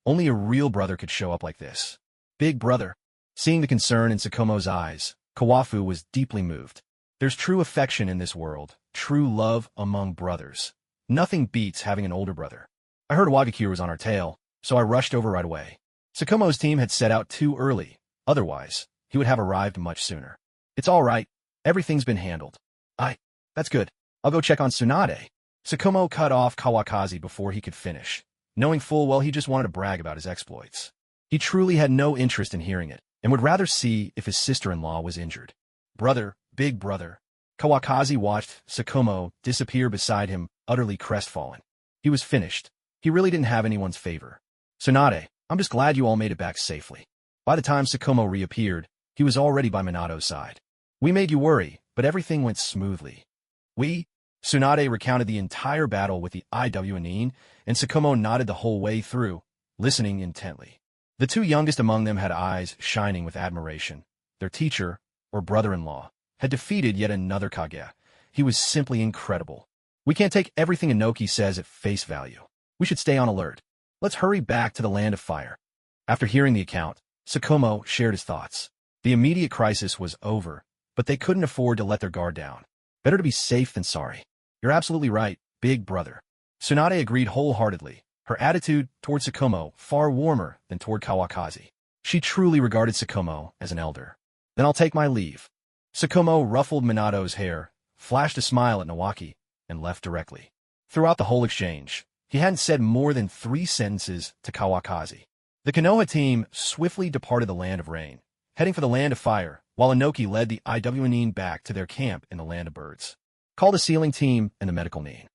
Only a real brother could show up like this. Big brother. Seeing the concern in Sukumo's eyes, Kawafu was deeply moved. There's true affection in this world, true love among brothers. Nothing beats having an older brother. I heard Wagakure was on our tail, so I rushed over right away. Sukumo's team had set out too early. Otherwise, he would have arrived much sooner. It's all right. Everything's been handled. That's good. I'll go check on Tsunade. Sukumo cut off Kawakaki before he could finish, knowing full well he just wanted to brag about his exploits. He truly had no interest in hearing it, and would rather see if his sister-in-law was injured. Brother, big brother. Kawakaki watched Sukumo disappear beside him, utterly crestfallen. He was finished. He really didn't have anyone's favor. Tsunade, I'm just glad you all made it back safely. By the time Sukumo reappeared, he was already by Minato's side. We made you worry, but everything went smoothly. Tsunade recounted the entire battle with the Iwnin, and Sukumo nodded the whole way through, listening intently. The two youngest among them had eyes shining with admiration. Their teacher, or brother-in-law, had defeated yet another Kage. He was simply incredible. We can't take everything Inoki says at face value. We should stay on alert. Let's hurry back to the Land of Fire. After hearing the account, Sukumo shared his thoughts. The immediate crisis was over, but they couldn't afford to let their guard down. Better to be safe than sorry. You're absolutely right, big brother. Tsunade agreed wholeheartedly, her attitude toward Sukumo far warmer than toward Kawakaki. She truly regarded Sukumo as an elder. Then I'll take my leave. Sukumo ruffled Minato's hair, flashed a smile at Nawaki, and left directly. Throughout the whole exchange, he hadn't said more than 3 sentences to Kawakaki. The Konoha team swiftly departed the Land of Rain, heading for the Land of Fire, while Inoki led the Iwnin back to their camp in the Land of Birds. Call the Sealing Team and the Medical Nin.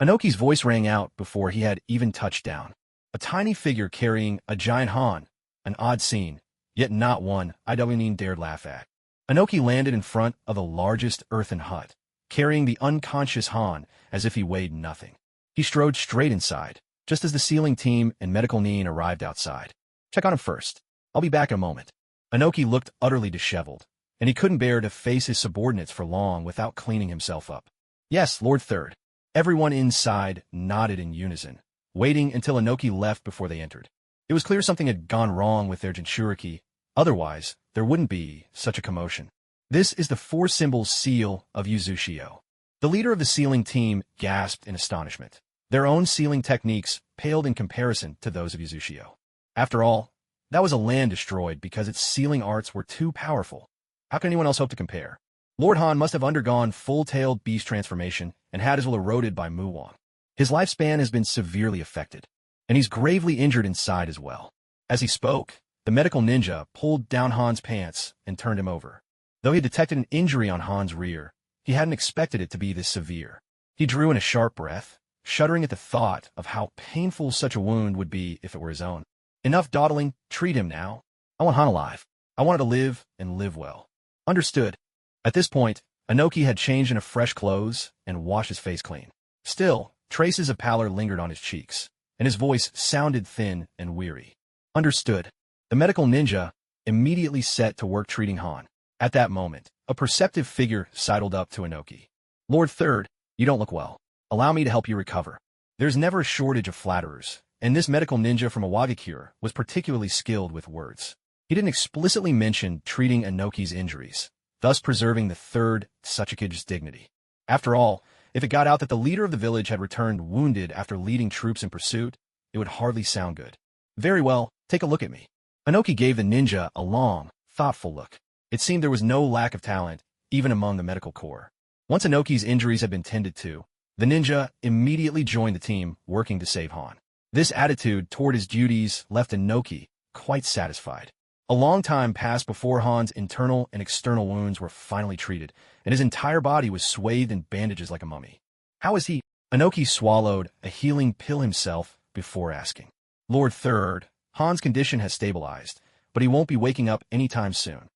Inoki's voice rang out before he had even touched down. A tiny figure carrying a giant Han, an odd scene, yet not one Iwnin dared laugh at. Inoki landed in front of the largest earthen hut, carrying the unconscious Han as if he weighed nothing. He strode straight inside, just as the Sealing Team and Medical Nin arrived outside. Check on him first. I'll be back in a moment. Inoki looked utterly disheveled, and he couldn't bear to face his subordinates for long without cleaning himself up. Yes, Lord Third. Everyone inside nodded in unison, waiting until Inoki left before they entered. It was clear something had gone wrong with their Jinchuriki, otherwise there wouldn't be such a commotion. This is the 4-symbol seal of Uzushio. The leader of the Sealing Team gasped in astonishment. Their own sealing techniques paled in comparison to those of Uzushio. After all, that was a land destroyed because its sealing arts were too powerful. How can anyone else hope to compare? Lord Han must have undergone full-tailed beast transformation and had his will eroded by Muwang. His lifespan has been severely affected, and he's gravely injured inside as well. As he spoke, the medical ninja pulled down Han's pants and turned him over. Though he detected an injury on Han's rear, he hadn't expected it to be this severe. He drew in a sharp breath, shuddering at the thought of how painful such a wound would be if it were his own. Enough dawdling, treat him now. I want Han alive. I want her to live and live well. Understood. At this point, Inoki had changed into fresh clothes and washed his face clean. Still, traces of pallor lingered on his cheeks, and his voice sounded thin and weary. Understood. The medical ninja immediately set to work treating Han. At that moment, a perceptive figure sidled up to Inoki. Lord Third, you don't look well. Allow me to help you recover. There's never a shortage of flatterers, and this medical ninja from Iwagakure was particularly skilled with words. He didn't explicitly mention treating Inoki's injuries, thus preserving the third Tsuchikige's dignity. After all, if it got out that the leader of the village had returned wounded after leading troops in pursuit, it would hardly sound good. Very well, take a look at me. Inoki gave the ninja a long, thoughtful look. It seemed there was no lack of talent, even among the medical corps. Once Inoki's injuries had been tended to, the ninja immediately joined the team working to save Han. This attitude toward his duties left Inoki quite satisfied. A long time passed before Han's internal and external wounds were finally treated, and his entire body was swathed in bandages like a mummy. How is he? Inoki swallowed a healing pill himself before asking. Lord Third, Han's condition has stabilized, but he won't be waking up anytime soon.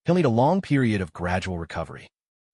He'll need a long period of gradual recovery.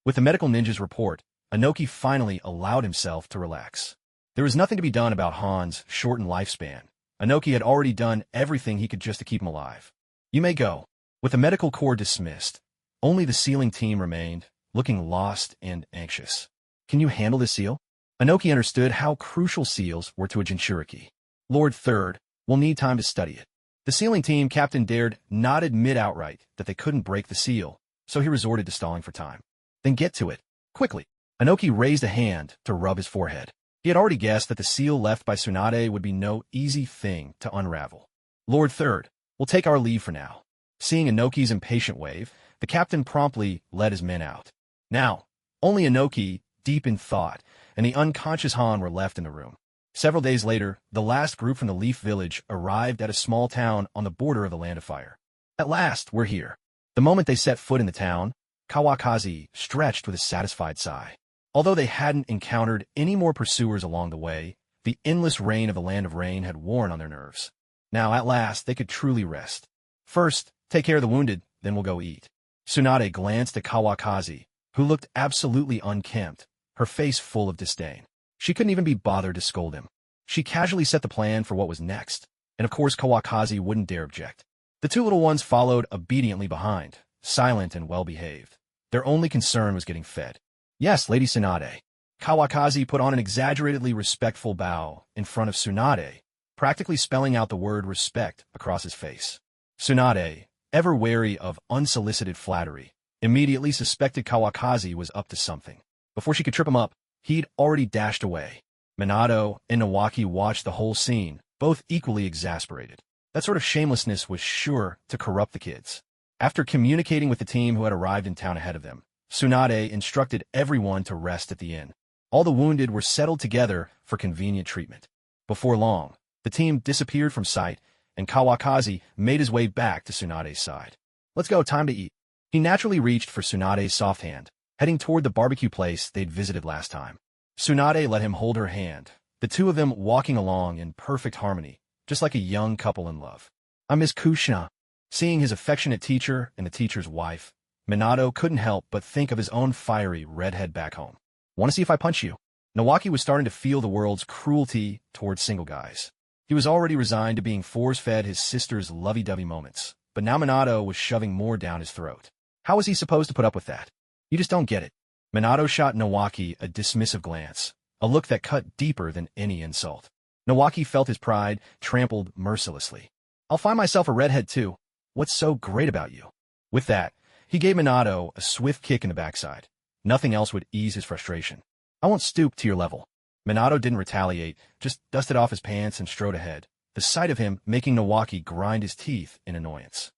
With the medical ninja's report, Inoki finally allowed himself to relax. There was nothing to be done about Han's shortened lifespan. Inoki had already done everything he could just to keep him alive. You may go. With the medical corps dismissed, only the sealing team remained, looking lost and anxious. Can you handle this seal? Inoki understood how crucial seals were to a Jinchuriki. Lord Third, we'll need time to study it. The sealing team captain dared not admit outright that they couldn't break the seal, so he resorted to stalling for time. Then get to it, quickly. Inoki raised a hand to rub his forehead. He had already guessed that the seal left by Tsunade would be no easy thing to unravel. Lord Third, we'll take our leave for now. Seeing Inoki's impatient wave, the captain promptly led his men out. Now, only Inoki, deep in thought, and the unconscious Han were left in the room. Several days later, the last group from the Leaf Village arrived at a small town on the border of the Land of Fire. At last, we're here. The moment they set foot in the town, Kawakaki stretched with a satisfied sigh. Although they hadn't encountered any more pursuers along the way, the endless rain of the Land of Rain had worn on their nerves. Now, at last, they could truly rest. First, take care of the wounded, then we'll go eat. Tsunade glanced at Kawakaki, who looked absolutely unkempt, her face full of disdain. She couldn't even be bothered to scold him. She casually set the plan for what was next, and of course Kawakaki wouldn't dare object. The two little ones followed obediently behind, silent and well-behaved. Their only concern was getting fed. Yes, Lady Tsunade. Kawakaki put on an exaggeratedly respectful bow in front of Tsunade, practically spelling out the word respect across his face. Tsunade, ever wary of unsolicited flattery, immediately suspected Kawakaki was up to something. Before she could trip him up, he'd already dashed away. Minato and Nawaki watched the whole scene, both equally exasperated. That sort of shamelessness was sure to corrupt the kids. After communicating with the team who had arrived in town ahead of them, Tsunade instructed everyone to rest at the inn. All the wounded were settled together for convenient treatment. Before long, the team disappeared from sight, and Kawakaki made his way back to Tsunade's side. Let's go, time to eat. He naturally reached for Tsunade's soft hand, heading toward the barbecue place they'd visited last time. Tsunade let him hold her hand, the two of them walking along in perfect harmony, just like a young couple in love. I miss Kushina. Seeing his affectionate teacher and the teacher's wife, Minato couldn't help but think of his own fiery redhead back home. Want to see if I punch you? Nawaki was starting to feel the world's cruelty towards single guys. He was already resigned to being force-fed his sister's lovey-dovey moments, but now Minato was shoving more down his throat. How was he supposed to put up with that? You just don't get it. Minato shot Nawaki a dismissive glance, a look that cut deeper than any insult. Nawaki felt his pride trampled mercilessly. I'll find myself a redhead too. What's so great about you? With that, he gave Minato a swift kick in the backside. Nothing else would ease his frustration. I won't stoop to your level. Minato didn't retaliate, just dusted off his pants and strode ahead, the sight of him making Nawaki grind his teeth in annoyance.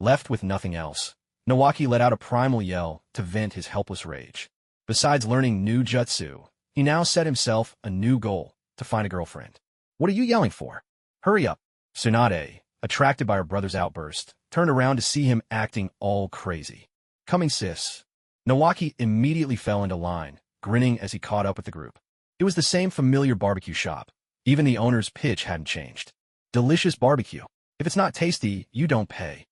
Left with nothing else, Nawaki let out a primal yell to vent his helpless rage. Besides learning new jutsu, he now set himself a new goal, to find a girlfriend. What are you yelling for? Hurry up. Tsunade, attracted by her brother's outburst, turned around to see him acting all crazy. Coming, sis. Nawaki immediately fell into line, grinning as he caught up with the group. It was the same familiar barbecue shop. Even the owner's pitch hadn't changed. Delicious barbecue. If it's not tasty, you don't pay.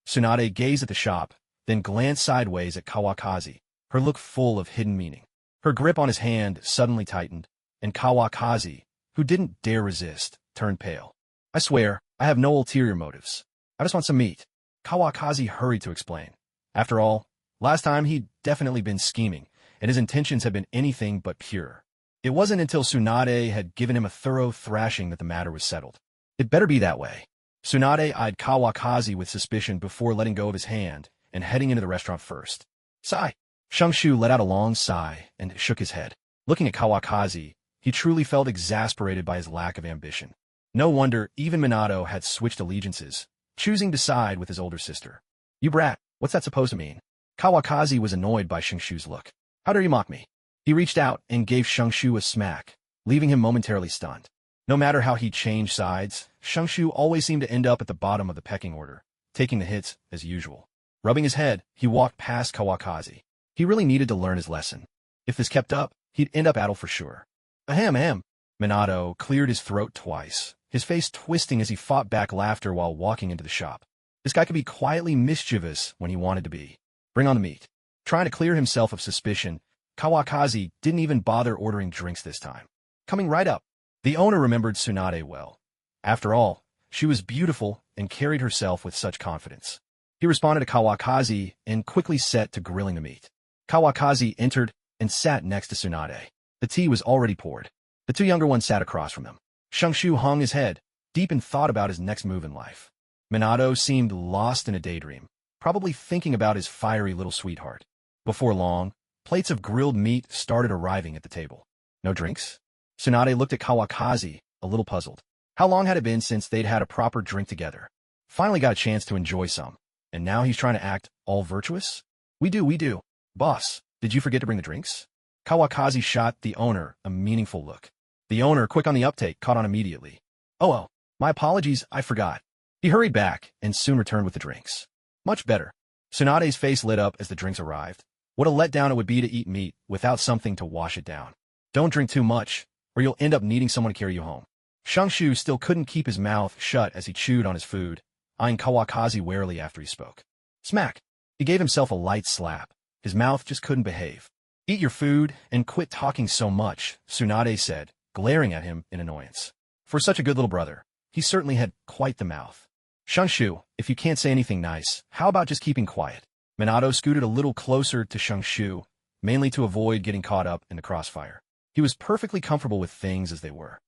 Tsunade gazed at the shop, then glanced sideways at Kawakaki, her look full of hidden meaning. Her grip on his hand suddenly tightened, and Kawakaki, who didn't dare resist, turned pale. I swear, I have no ulterior motives. I just want some meat. Kawakaki hurried to explain. After all, last time he'd definitely been scheming, and his intentions had been anything but pure. It wasn't until Tsunade had given him a thorough thrashing that the matter was settled. It better be that way. Tsunade eyed Kawakazi with suspicion before letting go of his hand and heading into the restaurant first. Sigh. Shunshu let out a long sigh and shook his head. Looking at Kawakazi, he truly felt exasperated by his lack of ambition. No wonder even Minato had switched allegiances, choosing to side with his older sister. You brat, what's that supposed to mean? Kawakazi was annoyed by Shunshu's look. How dare you mock me? He reached out and gave Shunshu a smack, leaving him momentarily stunned. No matter how he changed sides, Shunshu always seemed to end up at the bottom of the pecking order, taking the hits as usual. Rubbing his head, he walked past Kawakazi. He really needed to learn his lesson. If this kept up, he'd end up addle for sure. Ahem. Minato cleared his throat twice, his face twisting as he fought back laughter while walking into the shop. This guy could be quietly mischievous when he wanted to be. Bring on the meat. Trying to clear himself of suspicion, Kawakazi didn't even bother ordering drinks this time. Coming right up. The owner remembered Tsunade well. After all, she was beautiful and carried herself with such confidence. He responded to Kawakazi and quickly set to grilling the meat. Kawakazi entered and sat next to Tsunade. The tea was already poured. The two younger ones sat across from them. Shunshu hung his head, deep in thought about his next move in life. Minato seemed lost in a daydream, probably thinking about his fiery little sweetheart. Before long, plates of grilled meat started arriving at the table. No drinks? Tsunade looked at Kawakazi, a little puzzled. How long had it been since they'd had a proper drink together? Finally got a chance to enjoy some, and now he's trying to act all virtuous? We do. Boss, did you forget to bring the drinks? Kawakazi shot the owner a meaningful look. The owner, quick on the uptake, caught on immediately. Oh, my apologies, I forgot. He hurried back and soon returned with the drinks. Much better. Tsunade's face lit up as the drinks arrived. What a letdown it would be to eat meat without something to wash it down. Don't drink too much, or you'll end up needing someone to carry you home. Shunshu still couldn't keep his mouth shut as he chewed on his food, eyeing Kawakazi warily after he spoke. Smack! He gave himself a light slap. His mouth just couldn't behave. Eat your food and quit talking so much, Tsunade said, glaring at him in annoyance. For such a good little brother, he certainly had quite the mouth. Shunshu, if you can't say anything nice, how about just keeping quiet? Minato scooted a little closer to Shunshu, mainly to avoid getting caught up in the crossfire. He was perfectly comfortable with things as they were.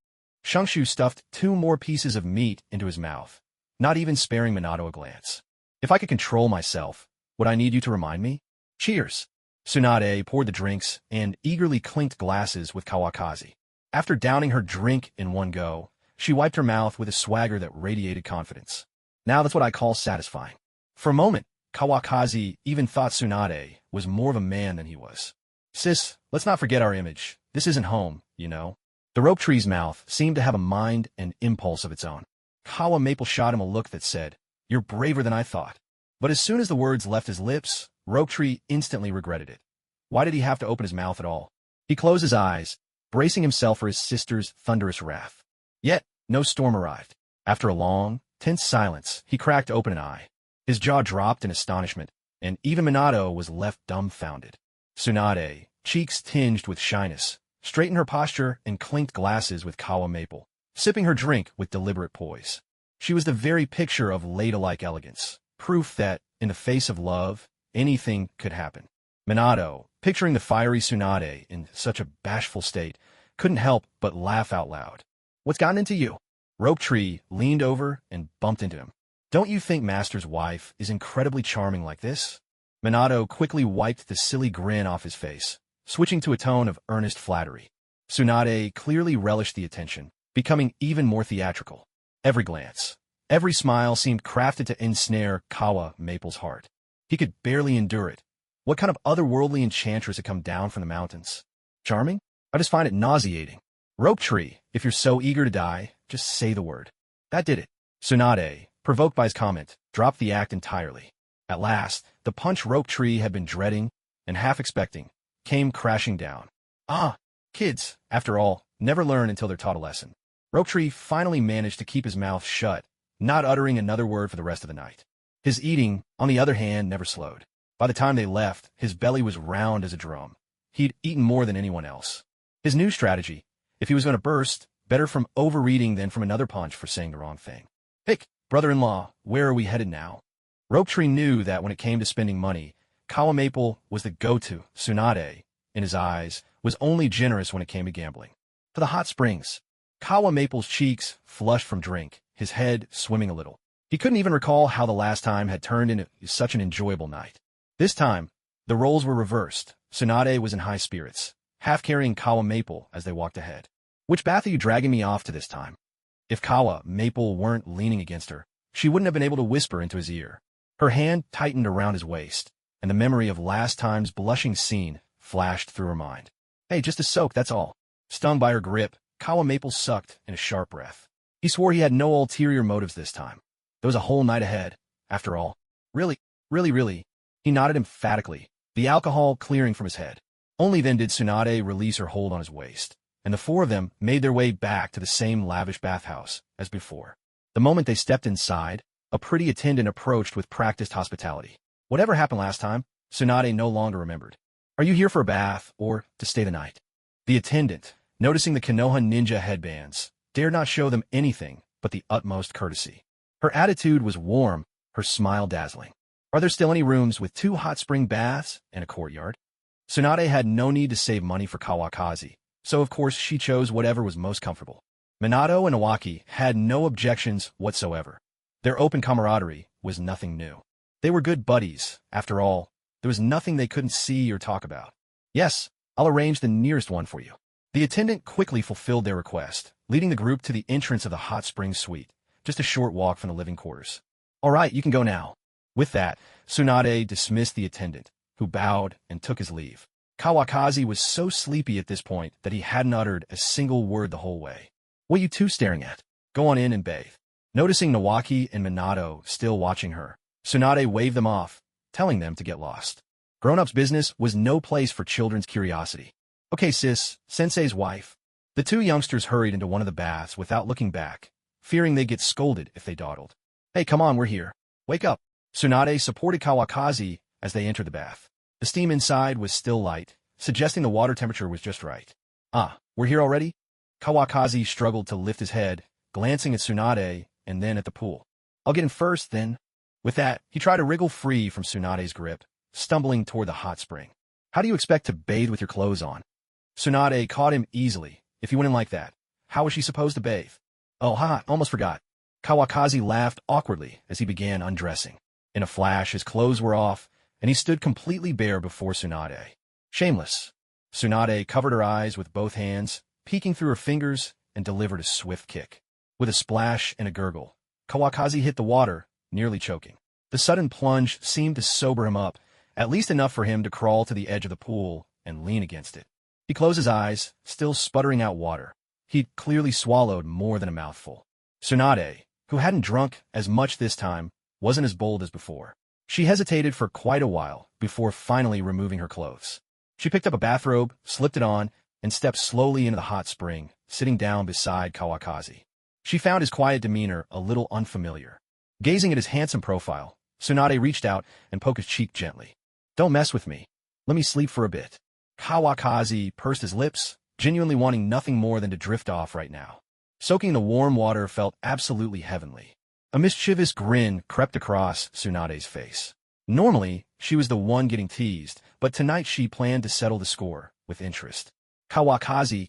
Shunshu stuffed 2 more pieces of meat into his mouth, not even sparing Minato a glance. If I could control myself, would I need you to remind me? Cheers! Tsunade poured the drinks and eagerly clinked glasses with Kawakazi. After downing her drink in one go, she wiped her mouth with a swagger that radiated confidence. Now that's what I call satisfying. For a moment, Kawakazi even thought Tsunade was more of a man than he was. Sis, let's not forget our image. This isn't home, you know. The rope tree's mouth seemed to have a mind and impulse of its own. Kawa Maple shot him a look that said, "You're braver than I thought." But as soon as the words left his lips, Rope Tree instantly regretted it. Why did he have to open his mouth at all? He closed his eyes, bracing himself for his sister's thunderous wrath. Yet, no storm arrived. After a long, tense silence, he cracked open an eye. His jaw dropped in astonishment, and even Minato was left dumbfounded. Tsunade, cheeks tinged with shyness, straightened her posture and clinked glasses with Kawa Maple, sipping her drink with deliberate poise. She was the very picture of ladylike elegance, proof that, in the face of love, anything could happen. Minato, picturing the fiery Tsunade in such a bashful state, couldn't help but laugh out loud. What's gotten into you? Rope Tree leaned over and bumped into him. Don't you think Master's wife is incredibly charming like this? Minato quickly wiped the silly grin off his face, switching to a tone of earnest flattery. Tsunade clearly relished the attention, becoming even more theatrical. Every glance, every smile seemed crafted to ensnare Kawa Maple's heart. He could barely endure it. What kind of otherworldly enchantress had come down from the mountains? Charming? I just find it nauseating. Rope Tree, if you're so eager to die, just say the word. That did it. Tsunade, provoked by his comment, dropped the act entirely. At last, the punch Rope Tree had been dreading and half expecting came crashing down. Kids, after all, never learn until they're taught a lesson. Rope Tree finally managed to keep his mouth shut, not uttering another word for the rest of the night. His eating, on the other hand, never slowed. By the time they left, his belly was round as a drum. He'd eaten more than anyone else. His new strategy, if he was going to burst, better from overeating than from another punch for saying the wrong thing. Hick, brother-in-law, where are we headed now? Rope Tree knew that when it came to spending money, Kawa Maple was the go-to. Tsunade, in his eyes, was was only generous when it came to gambling. To the hot springs. Kawa Maple's cheeks flushed from drink, his head swimming a little. He couldn't even recall how the last time had turned into such an enjoyable night. This time, the roles were reversed. Tsunade was in high spirits, half carrying Kawa Maple as they walked ahead. Which bath are you dragging me off to this time? If Kawa Maple weren't leaning against her, she wouldn't have been able to whisper into his ear. Her hand tightened around his waist, and the memory of last time's blushing scene flashed through her mind. Hey, just a soak, that's all. Stung by her grip, Kawa Maple sucked in a sharp breath. He swore he had no ulterior motives this time. There was a whole night ahead, after all. Really? He nodded emphatically, the alcohol clearing from his head. Only then did Tsunade release her hold on his waist, and the four of them made their way back to the same lavish bathhouse as before. The moment they stepped inside, a pretty attendant approached with practiced hospitality. Whatever happened last time, Tsunade no longer remembered. Are you here for a bath, or to stay the night? The attendant, noticing the Konoha ninja headbands, dared not show them anything but the utmost courtesy. Her attitude was warm, her smile dazzling. Are there still any rooms with 2 hot spring baths and a courtyard? Tsunade had no need to save money for Kawakazi, so of course she chose whatever was most comfortable. Minato and Nawaki had no objections whatsoever. Their open camaraderie was nothing new. They were good buddies, after all. There was nothing they couldn't see or talk about. Yes, I'll arrange the nearest one for you. The attendant quickly fulfilled their request, leading the group to the entrance of the hot spring suite, just a short walk from the living quarters. All right, you can go now. With that, Tsunade dismissed the attendant, who bowed and took his leave. Kawakazi was so sleepy at this point that he hadn't uttered a single word the whole way. What are you two staring at? Go on in and bathe. Noticing Nawaki and Minato still watching her, Tsunade waved them off, telling them to get lost. Grown-ups' business was no place for children's curiosity. Okay, sis, Sensei's wife. The 2 youngsters hurried into one of the baths without looking back, fearing they'd get scolded if they dawdled. Hey, come on, we're here. Wake up. Tsunade supported Kawakazi as they entered the bath. The steam inside was still light, suggesting the water temperature was just right. Ah, we're here already? Kawakazi struggled to lift his head, glancing at Tsunade and then at the pool. I'll get in first, then. With that, he tried to wriggle free from Tsunade's grip, stumbling toward the hot spring. How do you expect to bathe with your clothes on? Tsunade caught him easily. If he went in like that, how was she supposed to bathe? Oh, almost forgot. Kawakazi laughed awkwardly as he began undressing. In a flash, his clothes were off, and he stood completely bare before Tsunade. Shameless. Tsunade covered her eyes with both hands, peeking through her fingers, and delivered a swift kick. With a splash and a gurgle, Kawakazi hit the water, nearly choking. The sudden plunge seemed to sober him up, at least enough for him to crawl to the edge of the pool and lean against it. He closed his eyes, still sputtering out water. He'd clearly swallowed more than a mouthful. Tsunade, who hadn't drunk as much this time, wasn't as bold as before. She hesitated for quite a while before finally removing her clothes. She picked up a bathrobe, slipped it on, and stepped slowly into the hot spring, sitting down beside Kawakazi. She found his quiet demeanor a little unfamiliar. Gazing at his handsome profile, Tsunade reached out and poked his cheek gently. Don't mess with me. Let me sleep for a bit. Kawakazi pursed his lips, genuinely wanting nothing more than to drift off right now. Soaking in the warm water felt absolutely heavenly. A mischievous grin crept across Tsunade's face. Normally, she was the one getting teased, but tonight she planned to settle the score with interest. Kawakazi.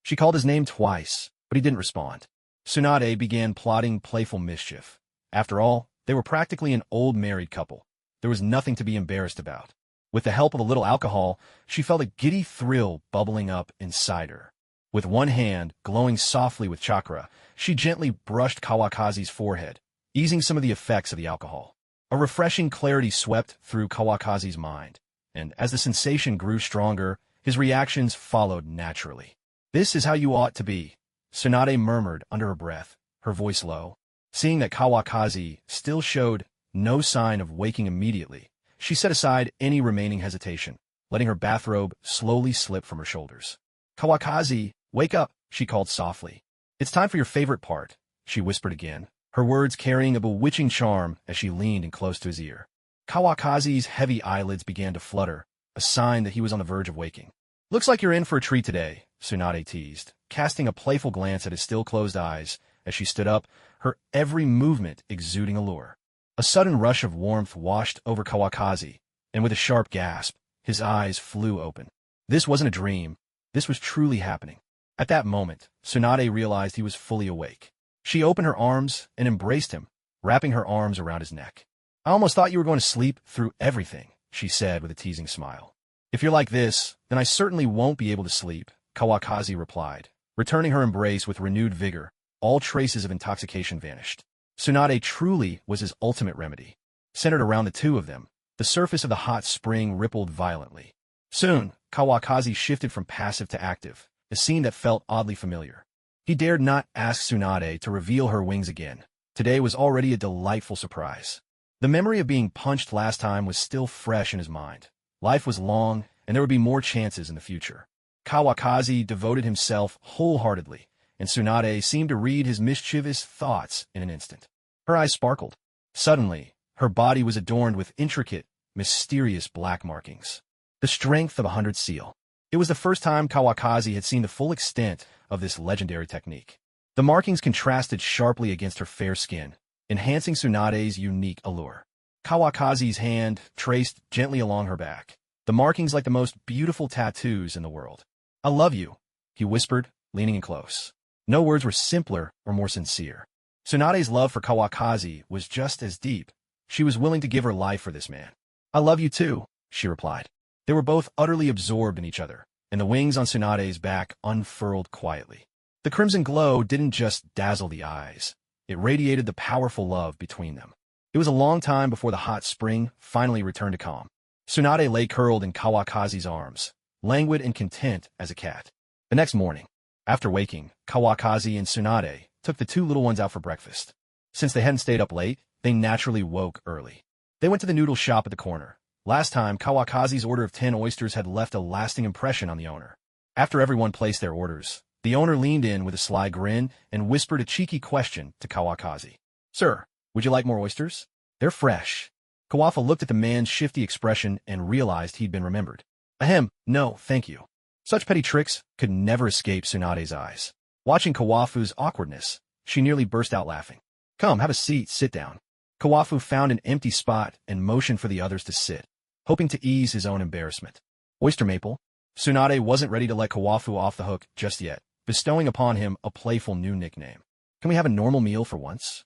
She called his name twice, but he didn't respond. Tsunade began plotting playful mischief. After all, they were practically an old married couple. There was nothing to be embarrassed about. With the help of a little alcohol, she felt a giddy thrill bubbling up inside her. With one hand glowing softly with chakra, she gently brushed Kawakazi's forehead, easing some of the effects of the alcohol. A refreshing clarity swept through Kawakazi's mind, and as the sensation grew stronger, his reactions followed naturally. This is how you ought to be, Tsunade murmured under her breath, her voice low. Seeing that Kawakazi still showed no sign of waking immediately, she set aside any remaining hesitation, letting her bathrobe slowly slip from her shoulders. Kawakazi, wake up, she called softly. It's time for your favorite part, she whispered again, her words carrying a bewitching charm as she leaned in close to his ear. Kawakazi's heavy eyelids began to flutter, a sign that he was on the verge of waking. Looks like you're in for a treat today, Tsunade teased, casting a playful glance at his still-closed eyes as she stood up, her every movement exuding allure. A sudden rush of warmth washed over Kawakazi, and with a sharp gasp, his eyes flew open. This wasn't a dream. This was truly happening. At that moment, Tsunade realized he was fully awake. She opened her arms and embraced him, wrapping her arms around his neck. I almost thought you were going to sleep through everything, she said with a teasing smile. If you're like this, then I certainly won't be able to sleep, Kawakaki replied, returning her embrace with renewed vigor. All traces of intoxication vanished. Tsunade truly was his ultimate remedy. Centered around the two of them, the surface of the hot spring rippled violently. Soon, Kawakaki shifted from passive to active, a scene that felt oddly familiar. He dared not ask Tsunade to reveal her wings again. Today was already a delightful surprise. The memory of being punched last time was still fresh in his mind. Life was long, and there would be more chances in the future. Kawakaki devoted himself wholeheartedly, and Tsunade seemed to read his mischievous thoughts in an instant. Her eyes sparkled. Suddenly, her body was adorned with intricate, mysterious black markings. The strength of 100 seal. It was the first time Kawakaki had seen the full extent of this legendary technique. The markings contrasted sharply against her fair skin, enhancing Tsunade's unique allure. Kawakaki's hand traced gently along her back, the markings like the most beautiful tattoos in the world. I love you, he whispered, leaning in close. No words were simpler or more sincere. Tsunade's love for Kawakaki was just as deep. She was willing to give her life for this man. I love you too, she replied. They were both utterly absorbed in each other, and the wings on Tsunade's back unfurled quietly. The crimson glow didn't just dazzle the eyes. It radiated the powerful love between them. It was a long time before the hot spring finally returned to calm. Tsunade lay curled in Kawakaki's arms, languid and content as a cat. The next morning, after waking, Kawakaki and Tsunade took the two little ones out for breakfast. Since they hadn't stayed up late, they naturally woke early. They went to the noodle shop at the corner. Last time, Kawakaki's order of 10 oysters had left a lasting impression on the owner. After everyone placed their orders, the owner leaned in with a sly grin and whispered a cheeky question to Kawakaki. Sir, would you like more oysters? They're fresh. Kawafa looked at the man's shifty expression and realized he'd been remembered. Ahem, no, thank you. Such petty tricks could never escape Tsunade's eyes. Watching Kawafu's awkwardness, she nearly burst out laughing. Come, have a seat, sit down. Kawafu found an empty spot and motioned for the others to sit, hoping to ease his own embarrassment. Oyster Maple? Tsunade wasn't ready to let Kawafu off the hook just yet, bestowing upon him a playful new nickname. Can we have a normal meal for once?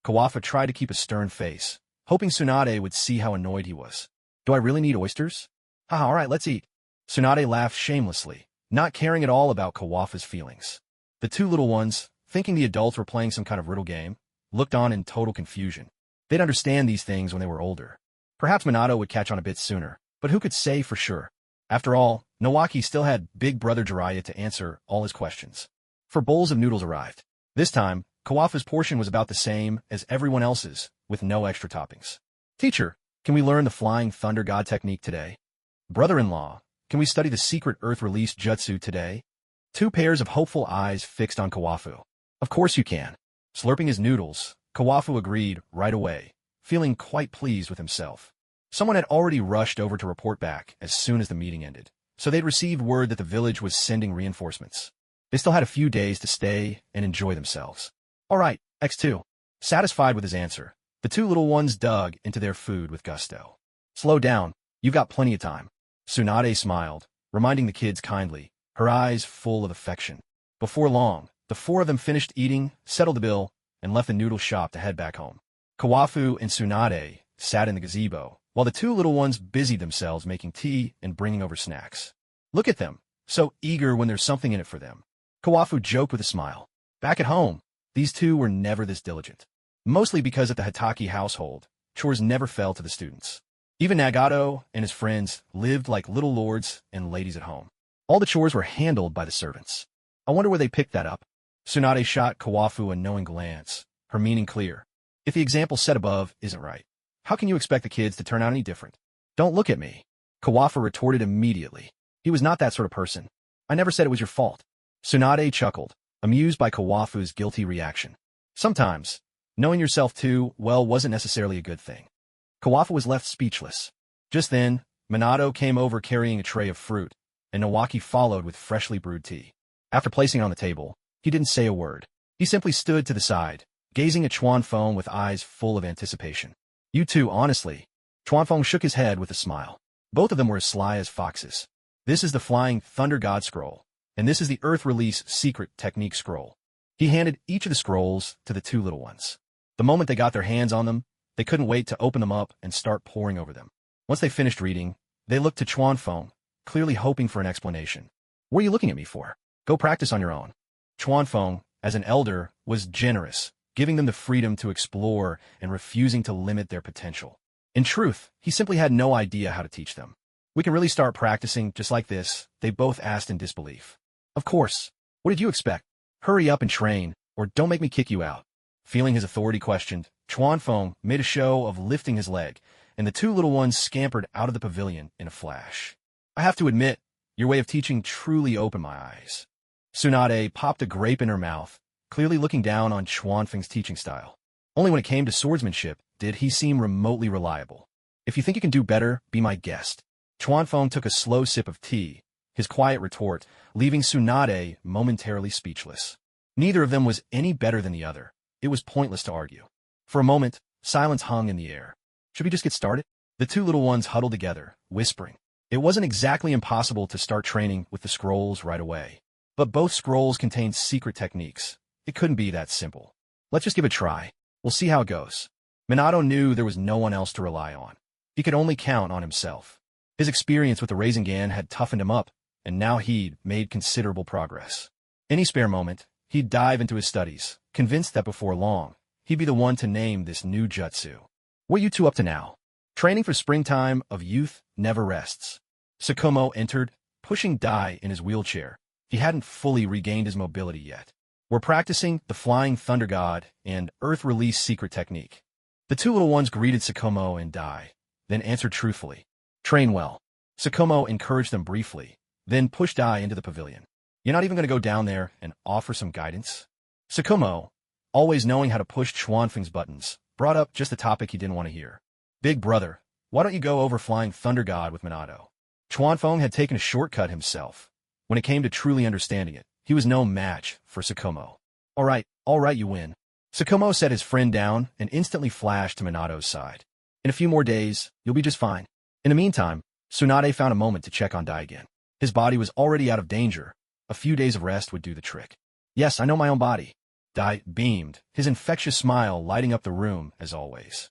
Kawafu tried to keep a stern face, hoping Tsunade would see how annoyed he was. Do I really need oysters? Haha, all right, let's eat. Tsunade laughed shamelessly, not caring at all about Kawafu's feelings. The two little ones, thinking the adults were playing some kind of riddle game, looked on in total confusion. They'd understand these things when they were older. Perhaps Minato would catch on a bit sooner, but who could say for sure? After all, Nawaki still had Big Brother Jiraiya to answer all his questions. 4 bowls of noodles arrived. This time, Kawafu's portion was about the same as everyone else's, with no extra toppings. Teacher, can we learn the Flying Thunder God technique today? Brother-in-law, can we study the secret earth-release jutsu today? 2 pairs of hopeful eyes fixed on Kawafu. Of course you can. Slurping his noodles, Kawafu agreed right away, feeling quite pleased with himself. Someone had already rushed over to report back as soon as the meeting ended, so they'd received word that the village was sending reinforcements. They still had a few days to stay and enjoy themselves. All right, X2. Satisfied with his answer, the two little ones dug into their food with gusto. Slow down, you've got plenty of time. Tsunade smiled, reminding the kids kindly, her eyes full of affection. Before long, the 4 of them finished eating, settled the bill, and left the noodle shop to head back home. Kawafu and Tsunade sat in the gazebo, while the 2 little ones busied themselves making tea and bringing over snacks. Look at them, so eager when there's something in it for them. Kawafu joked with a smile. Back at home, these 2 were never this diligent. Mostly because at the Hitaki household, chores never fell to the students. Even Nagato and his friends lived like little lords and ladies at home. All the chores were handled by the servants. I wonder where they picked that up. Tsunade shot Kawafu a knowing glance, her meaning clear. If the example set above isn't right, how can you expect the kids to turn out any different? Don't look at me. Kawafu retorted immediately. He was not that sort of person. I never said it was your fault. Tsunade chuckled, amused by Kawafu's guilty reaction. Sometimes, knowing yourself too well wasn't necessarily a good thing. Kawafu was left speechless. Just then, Minato came over carrying a tray of fruit, and Nawaki followed with freshly brewed tea. After placing it on the table, he didn't say a word. He simply stood to the side, gazing at Chuanfeng with eyes full of anticipation. You two, honestly. Chuanfeng shook his head with a smile. Both of them were as sly as foxes. This is the Flying Thunder God Scroll, and this is the Earth Release Secret Technique Scroll. He handed each of the scrolls to the two little ones. The moment they got their hands on them, they couldn't wait to open them up and start poring over them. Once they finished reading, they looked to Chuanfeng, clearly hoping for an explanation. "What are you looking at me for? Go practice on your own." Chuanfeng, as an elder, was generous, giving them the freedom to explore and refusing to limit their potential. In truth, he simply had no idea how to teach them. "We can really start practicing just like this?" they both asked in disbelief. "Of course. What did you expect? Hurry up and train, or don't make me kick you out." Feeling his authority questioned, Chuanfeng made a show of lifting his leg, and the two little ones scampered out of the pavilion in a flash. "I have to admit, your way of teaching truly opened my eyes." Tsunade popped a grape in her mouth, clearly looking down on Chuanfeng's teaching style. Only when it came to swordsmanship did he seem remotely reliable. "If you think you can do better, be my guest." Chuanfeng took a slow sip of tea, his quiet retort leaving Tsunade momentarily speechless. Neither of them was any better than the other. It was pointless to argue. For a moment, silence hung in the air. Should we just get started? The two little ones huddled together, whispering. It wasn't exactly impossible to start training with the scrolls right away. But both scrolls contained secret techniques. It couldn't be that simple. "Let's just give it a try. We'll see how it goes." Minato knew there was no one else to rely on. He could only count on himself. His experience with the Rasengan had toughened him up, and now he'd made considerable progress. Any spare moment, he'd dive into his studies, convinced that before long, he'd be the one to name this new jutsu. "What are you two up to now?" Training for springtime of youth never rests. Sukumo entered, pushing Dai in his wheelchair. He hadn't fully regained his mobility yet. "We're practicing the Flying Thunder God and Earth Release Secret Technique." The two little ones greeted Sukumo and Dai, then answered truthfully. "Train well." Sukumo encouraged them briefly, then pushed Dai into the pavilion. "You're not even going to go down there and offer some guidance?" Sukumo, always knowing how to push Chuanfeng's buttons, brought up just the topic he didn't want to hear. "Big brother, why don't you go over Flying Thunder God with Minato?" Chuanfeng had taken a shortcut himself. When it came to truly understanding it, he was no match for Sukumo. All right, you win." Sukumo set his friend down and instantly flashed to Minato's side. "In a few more days, you'll be just fine." In the meantime, Tsunade found a moment to check on Dai again. His body was already out of danger. A few days of rest would do the trick. "Yes, I know my own body." Dai beamed, his infectious smile lighting up the room as always.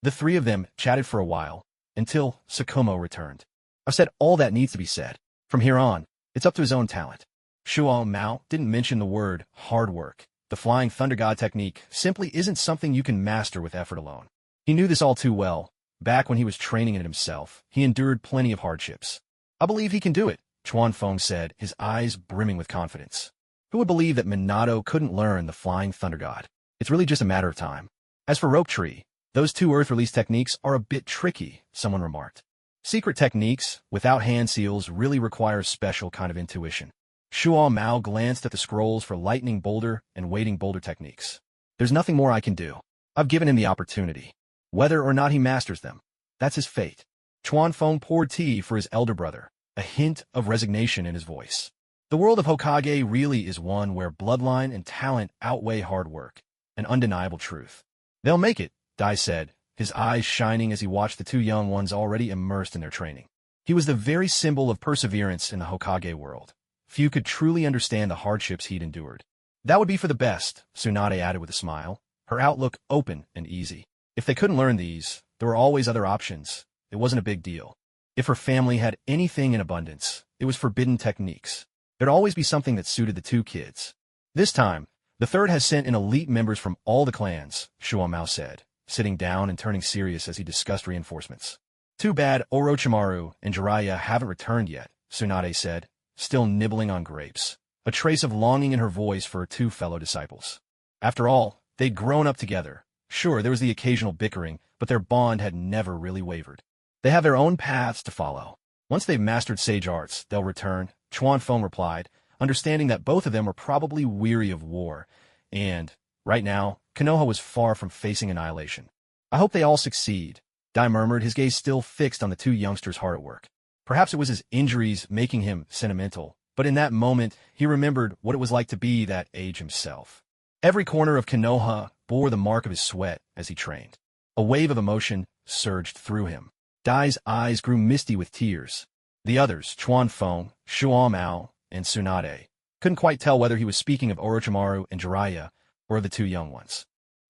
The three of them chatted for a while, until Sukumo returned. "I've said all that needs to be said. From here on, it's up to his own talent." Shuo Mao didn't mention the word hard work. The Flying Thunder God technique simply isn't something you can master with effort alone. He knew this all too well. Back when he was training it himself, he endured plenty of hardships. "I believe he can do it," Chuanfeng said, his eyes brimming with confidence. Who would believe that Minato couldn't learn the Flying Thunder God? It's really just a matter of time. As for rope tree, those two earth release techniques are a bit tricky, someone remarked. Secret techniques, without hand seals, really require a special kind of intuition. Shuo Mao glanced at the scrolls for lightning boulder and waiting boulder techniques. "There's nothing more I can do. I've given him the opportunity. Whether or not he masters them, that's his fate." Chuanfeng poured tea for his elder brother, a hint of resignation in his voice. The world of Hokage really is one where bloodline and talent outweigh hard work, an undeniable truth. "They'll make it," Dai said, his eyes shining as he watched the two young ones already immersed in their training. He was the very symbol of perseverance in the Hokage world. Few could truly understand the hardships he'd endured. "That would be for the best," Tsunade added with a smile, her outlook open and easy. If they couldn't learn these, there were always other options. It wasn't a big deal. If her family had anything in abundance, it was forbidden techniques. There'd always be something that suited the two kids. "This time, the third has sent in elite members from all the clans," Shuo Mao said, sitting down and turning serious as he discussed reinforcements. "Too bad Orochimaru and Jiraiya haven't returned yet," Tsunade said, still nibbling on grapes, a trace of longing in her voice for her two fellow disciples. After all, they'd grown up together. Sure, there was the occasional bickering, but their bond had never really wavered. "They have their own paths to follow. Once they've mastered sage arts, they'll return," Chuanfeng replied, understanding that both of them were probably weary of war, and, right now, Konoha was far from facing annihilation. "I hope they all succeed," Dai murmured, his gaze still fixed on the two youngsters hard at work. Perhaps it was his injuries making him sentimental, but in that moment, he remembered what it was like to be that age himself. Every corner of Konoha bore the mark of his sweat as he trained. A wave of emotion surged through him. Dai's eyes grew misty with tears. The others, Chuan Feng, Shuo Mao, and Tsunade, couldn't quite tell whether he was speaking of Orochimaru and Jiraiya or of the two young ones.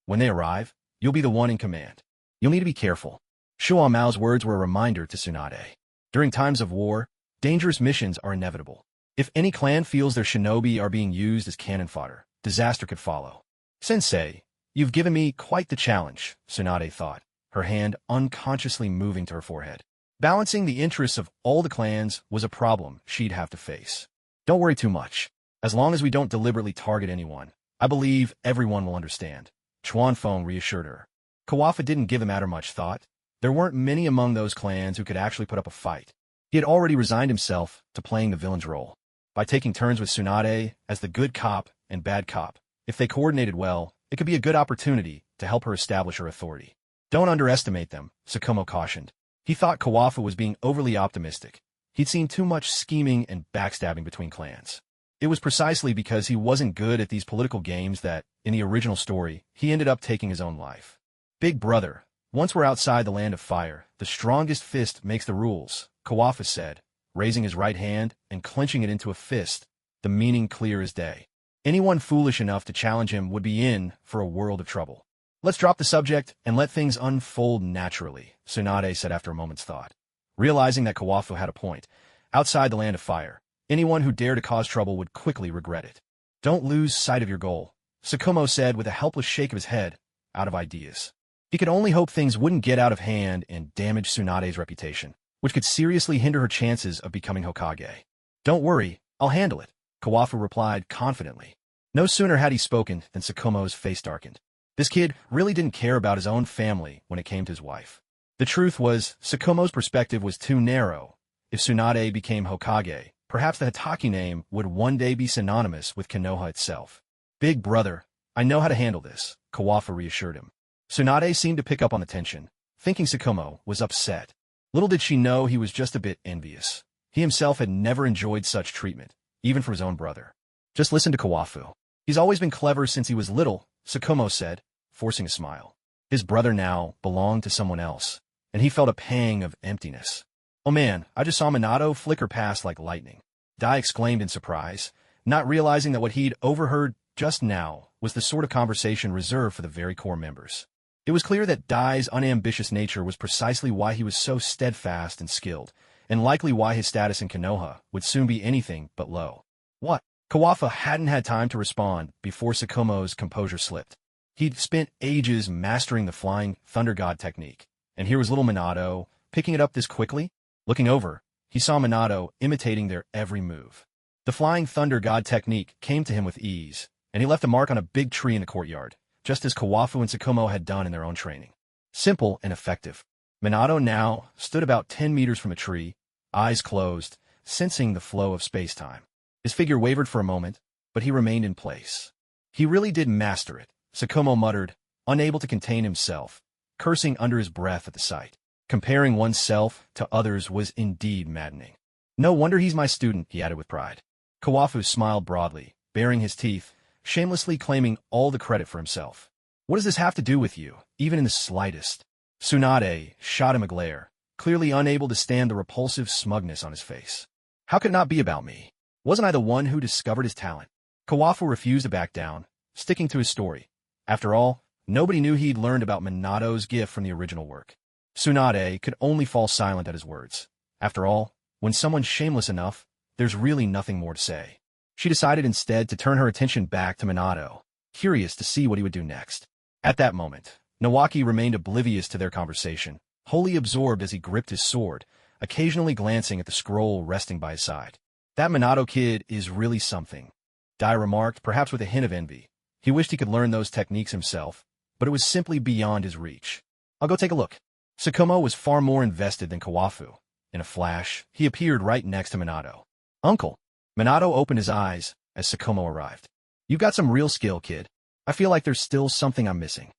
When they arrive, you'll be the one in command. You'll need to be careful. Shuo Mao's words were a reminder to Tsunade. During times of war, dangerous missions are inevitable. If any clan feels their shinobi are being used as cannon fodder, disaster could follow. Sensei, you've given me quite the challenge, Tsunade thought, her hand unconsciously moving to her forehead. Balancing the interests of all the clans was a problem she'd have to face. Don't worry too much. As long as we don't deliberately target anyone, I believe everyone will understand, Chuan Feng reassured her. Kawafa didn't give the matter much thought. There weren't many among those clans who could actually put up a fight. He had already resigned himself to playing the villain's role. By taking turns with Tsunade as the good cop and bad cop, if they coordinated well, it could be a good opportunity to help her establish her authority. Don't underestimate them, Sukumo cautioned. He thought Kawafa was being overly optimistic. He'd seen too much scheming and backstabbing between clans. It was precisely because he wasn't good at these political games that, in the original story, he ended up taking his own life. Big brother, once we're outside the land of fire, the strongest fist makes the rules, Kawafa said, raising his right hand and clenching it into a fist, the meaning clear as day. Anyone foolish enough to challenge him would be in for a world of trouble. Let's drop the subject and let things unfold naturally, Tsunade said after a moment's thought. Realizing that Kawafu had a point, outside the land of fire, anyone who dared to cause trouble would quickly regret it. Don't lose sight of your goal, Sukumo said with a helpless shake of his head, out of ideas. He could only hope things wouldn't get out of hand and damage Tsunade's reputation, which could seriously hinder her chances of becoming Hokage. Don't worry, I'll handle it, Kawafu replied confidently. No sooner had he spoken than Sukumo's face darkened. This kid really didn't care about his own family when it came to his wife. The truth was, Sukumo's perspective was too narrow. If Tsunade became Hokage, perhaps the Hitaki name would one day be synonymous with Konoha itself. Big brother, I know how to handle this, Kawafu reassured him. Tsunade seemed to pick up on the tension, thinking Sukumo was upset. Little did she know he was just a bit envious. He himself had never enjoyed such treatment, even for his own brother. Just listen to Kawafu. He's always been clever since he was little, Sukumo said, forcing a smile. His brother now belonged to someone else, and he felt a pang of emptiness. Oh man, I just saw Minato flicker past like lightning. Dai exclaimed in surprise, not realizing that what he'd overheard just now was the sort of conversation reserved for the very core members. It was clear that Dai's unambitious nature was precisely why he was so steadfast and skilled, and likely why his status in Konoha would soon be anything but low. What? Kawafa hadn't had time to respond before Sukumo's composure slipped. He'd spent ages mastering the flying thunder god technique, and here was little Minato, picking it up this quickly. Looking over, he saw Minato imitating their every move. The flying thunder god technique came to him with ease, and he left a mark on a big tree in the courtyard, just as Kawafu and Sukumo had done in their own training. Simple and effective. Minato now stood about 10 meters from a tree, eyes closed, sensing the flow of space-time. His figure wavered for a moment, but he remained in place. He really did master it, Sukumo muttered, unable to contain himself, cursing under his breath at the sight. Comparing oneself to others was indeed maddening. No wonder he's my student, he added with pride. Kawafu smiled broadly, baring his teeth, shamelessly claiming all the credit for himself. What does this have to do with you, even in the slightest? Tsunade shot him a glare, clearly unable to stand the repulsive smugness on his face. How could it not be about me? Wasn't I the one who discovered his talent? Kawafu refused to back down, sticking to his story. After all, nobody knew he'd learned about Minato's gift from the original work. Tsunade could only fall silent at his words. After all, when someone's shameless enough, there's really nothing more to say. She decided instead to turn her attention back to Minato, curious to see what he would do next. At that moment, Nawaki remained oblivious to their conversation, wholly absorbed as he gripped his sword, occasionally glancing at the scroll resting by his side. That Minato kid is really something, Dai remarked, perhaps with a hint of envy. He wished he could learn those techniques himself, but it was simply beyond his reach. I'll go take a look. Sukumo was far more invested than Kawafu. In a flash, he appeared right next to Minato. Uncle. Minato opened his eyes as Sukumo arrived. You've got some real skill, kid. I feel like there's still something I'm missing.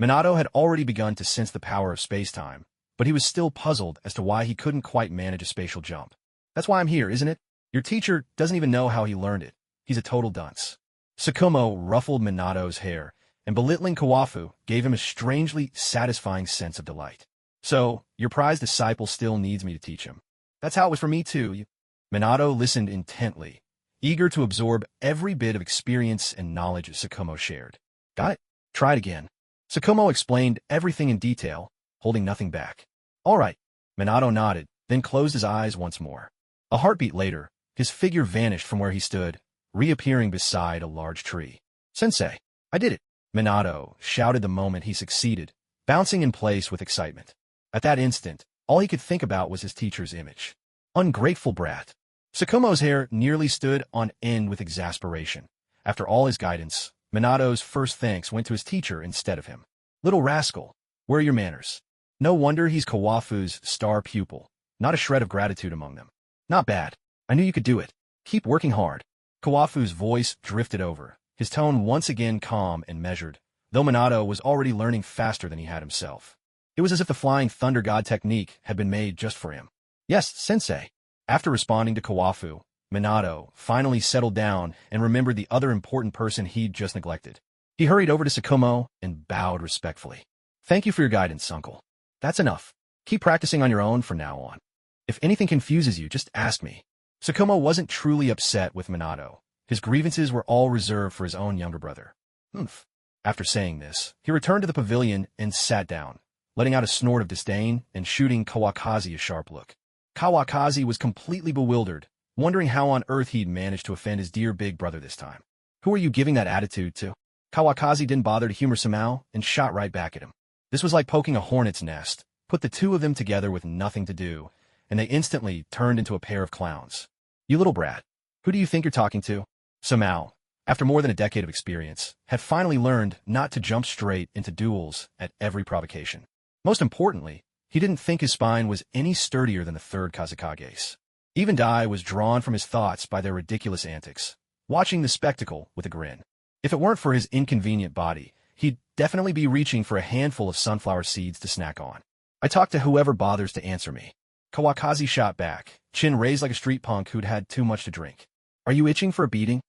Minato had already begun to sense the power of space-time, but he was still puzzled as to why he couldn't quite manage a spatial jump. That's why I'm here, isn't it? Your teacher doesn't even know how he learned it. He's a total dunce. Sukumo ruffled Minato's hair, and belittling Kawafu gave him a strangely satisfying sense of delight. So, your prized disciple still needs me to teach him. That's how it was for me too. Minato listened intently, eager to absorb every bit of experience and knowledge Sukumo shared. Got it? Try it again. Sukumo explained everything in detail, holding nothing back. All right. Minato nodded, then closed his eyes once more. A heartbeat later, his figure vanished from where he stood, reappearing beside a large tree. Sensei, I did it! Minato shouted the moment he succeeded, bouncing in place with excitement. At that instant, all he could think about was his teacher's image. Ungrateful brat. Sukumo's hair nearly stood on end with exasperation. After all his guidance, Minato's first thanks went to his teacher instead of him. Little rascal, where are your manners? No wonder he's Kawafu's star pupil. Not a shred of gratitude among them. Not bad. I knew you could do it. Keep working hard. Kawafu's voice drifted over, his tone once again calm and measured, though Minato was already learning faster than he had himself. It was as if the Flying Thunder God technique had been made just for him. Yes, sensei. After responding to Kawafu, Minato finally settled down and remembered the other important person he'd just neglected. He hurried over to Sukumo and bowed respectfully. Thank you for your guidance, uncle. That's enough. Keep practicing on your own from now on. If anything confuses you, just ask me. Sukumo wasn't truly upset with Minato. His grievances were all reserved for his own younger brother. Humph. After saying this, he returned to the pavilion and sat down, letting out a snort of disdain and shooting Kawakaki a sharp look. Kawakaki was completely bewildered, wondering how on earth he'd managed to offend his dear big brother this time. Who are you giving that attitude to? Kawakaki didn't bother to humor Sukumo and shot right back at him. This was like poking a hornet's nest. Put the two of them together with nothing to do, and they instantly turned into a pair of clowns. You little brat. Who do you think you're talking to? Sukumo, after more than a decade of experience, had finally learned not to jump straight into duels at every provocation. Most importantly, he didn't think his spine was any sturdier than the third Kazekage's. Even Dai was drawn from his thoughts by their ridiculous antics, watching the spectacle with a grin. If it weren't for his inconvenient body, he'd definitely be reaching for a handful of sunflower seeds to snack on. I talk to whoever bothers to answer me. Kawakaki shot back, chin raised like a street punk who'd had too much to drink. Are you itching for a beating?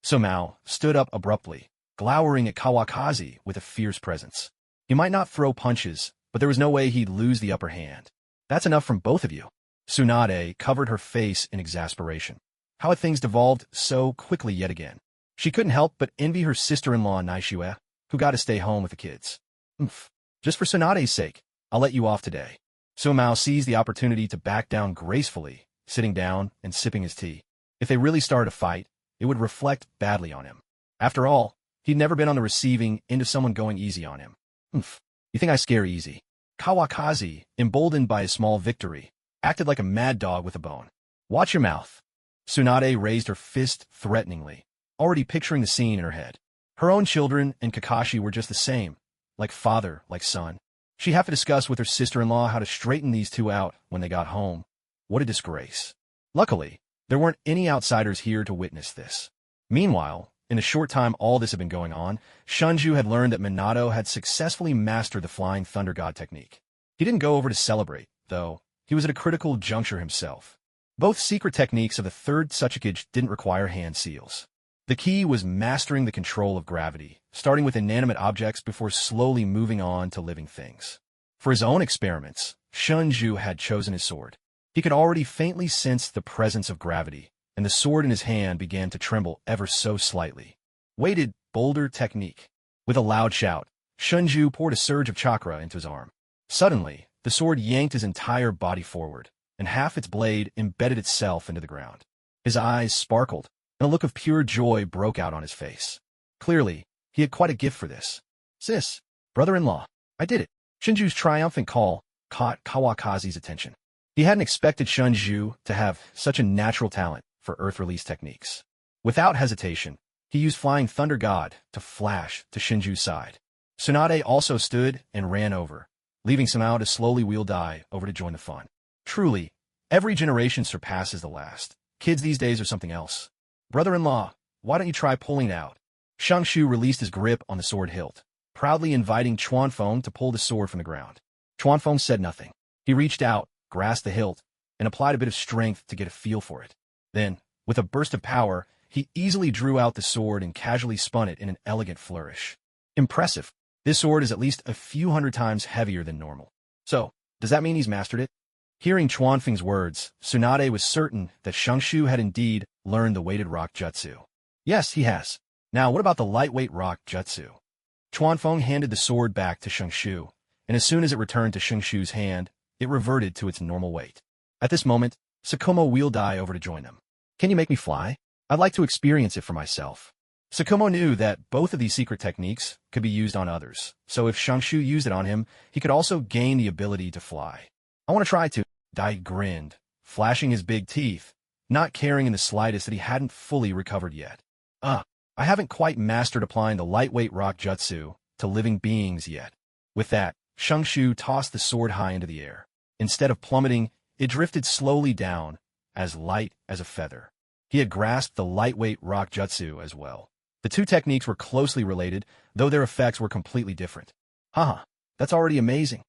Sukumo stood up abruptly, glowering at Kawakaki with a fierce presence. He might not throw punches, but there was no way he'd lose the upper hand. That's enough from both of you. Tsunade covered her face in exasperation. How had things devolved so quickly yet again? She couldn't help but envy her sister-in-law Naishue, who got to stay home with the kids. Just for Tsunade's sake, I'll let you off today. Sukumo seized the opportunity to back down gracefully, sitting down and sipping his tea. If they really started a fight, it would reflect badly on him. After all, he'd never been on the receiving end of someone going easy on him. You think I scare easy? Kawakaki, emboldened by his small victory, acted like a mad dog with a bone. Watch your mouth. Tsunade raised her fist threateningly, already picturing the scene in her head. Her own children and Kakashi were just the same, like father, like son. She'd have to discuss with her sister-in-law how to straighten these two out when they got home. What a disgrace. Luckily, there weren't any outsiders here to witness this. Meanwhile, in the short time all this had been going on, Shunju had learned that Minato had successfully mastered the Flying Thunder God technique. He didn't go over to celebrate, though. He was at a critical juncture himself. Both secret techniques of the third Tsuchikage didn't require hand seals. The key was mastering the control of gravity, starting with inanimate objects before slowly moving on to living things. For his own experiments, Shunju had chosen his sword. He could already faintly sense the presence of gravity, and the sword in his hand began to tremble ever so slightly. Weighted boulder technique. With a loud shout, Shunju poured a surge of chakra into his arm. Suddenly, the sword yanked his entire body forward, and half its blade embedded itself into the ground. His eyes sparkled, and a look of pure joy broke out on his face. Clearly, he had quite a gift for this. Sis, brother-in-law, I did it. Shunju's triumphant call caught Kawakaki's attention. He hadn't expected Shunju to have such a natural talent for earth-release techniques. Without hesitation, he used Flying Thunder God to flash to Shinju's side. Tsunade also stood and ran over, leaving Sukumo to slowly wheel Dai over to join the fun. Truly, every generation surpasses the last. Kids these days are something else. Brother-in-law, why don't you try pulling it out? Shangshu released his grip on the sword hilt, proudly inviting Chuanfeng to pull the sword from the ground. Chuanfeng said nothing. He reached out, grasped the hilt, and applied a bit of strength to get a feel for it. Then, with a burst of power, he easily drew out the sword and casually spun it in an elegant flourish. Impressive. This sword is at least a few hundred times heavier than normal. So, does that mean he's mastered it? Hearing Chuanfeng's words, Tsunade was certain that Xiangshu had indeed learned the weighted rock jutsu. Yes, he has. Now, what about the lightweight rock jutsu? Chuanfeng handed the sword back to Xiangshu, and as soon as it returned to Xiangshu's hand, it reverted to its normal weight. At this moment, Sukumo wheeled Dai over to join them. Can you make me fly? I'd like to experience it for myself. Sukumo knew that both of these secret techniques could be used on others, so if Xiangshu used it on him, he could also gain the ability to fly. I want to try to. Dai grinned, flashing his big teeth, not caring in the slightest that he hadn't fully recovered yet. I haven't quite mastered applying the lightweight rock jutsu to living beings yet. With that, Xiangshu tossed the sword high into the air. Instead of plummeting, it drifted slowly down, as light as a feather. He had grasped the lightweight rock jutsu as well. The two techniques were closely related, though their effects were completely different. Haha, that's already amazing.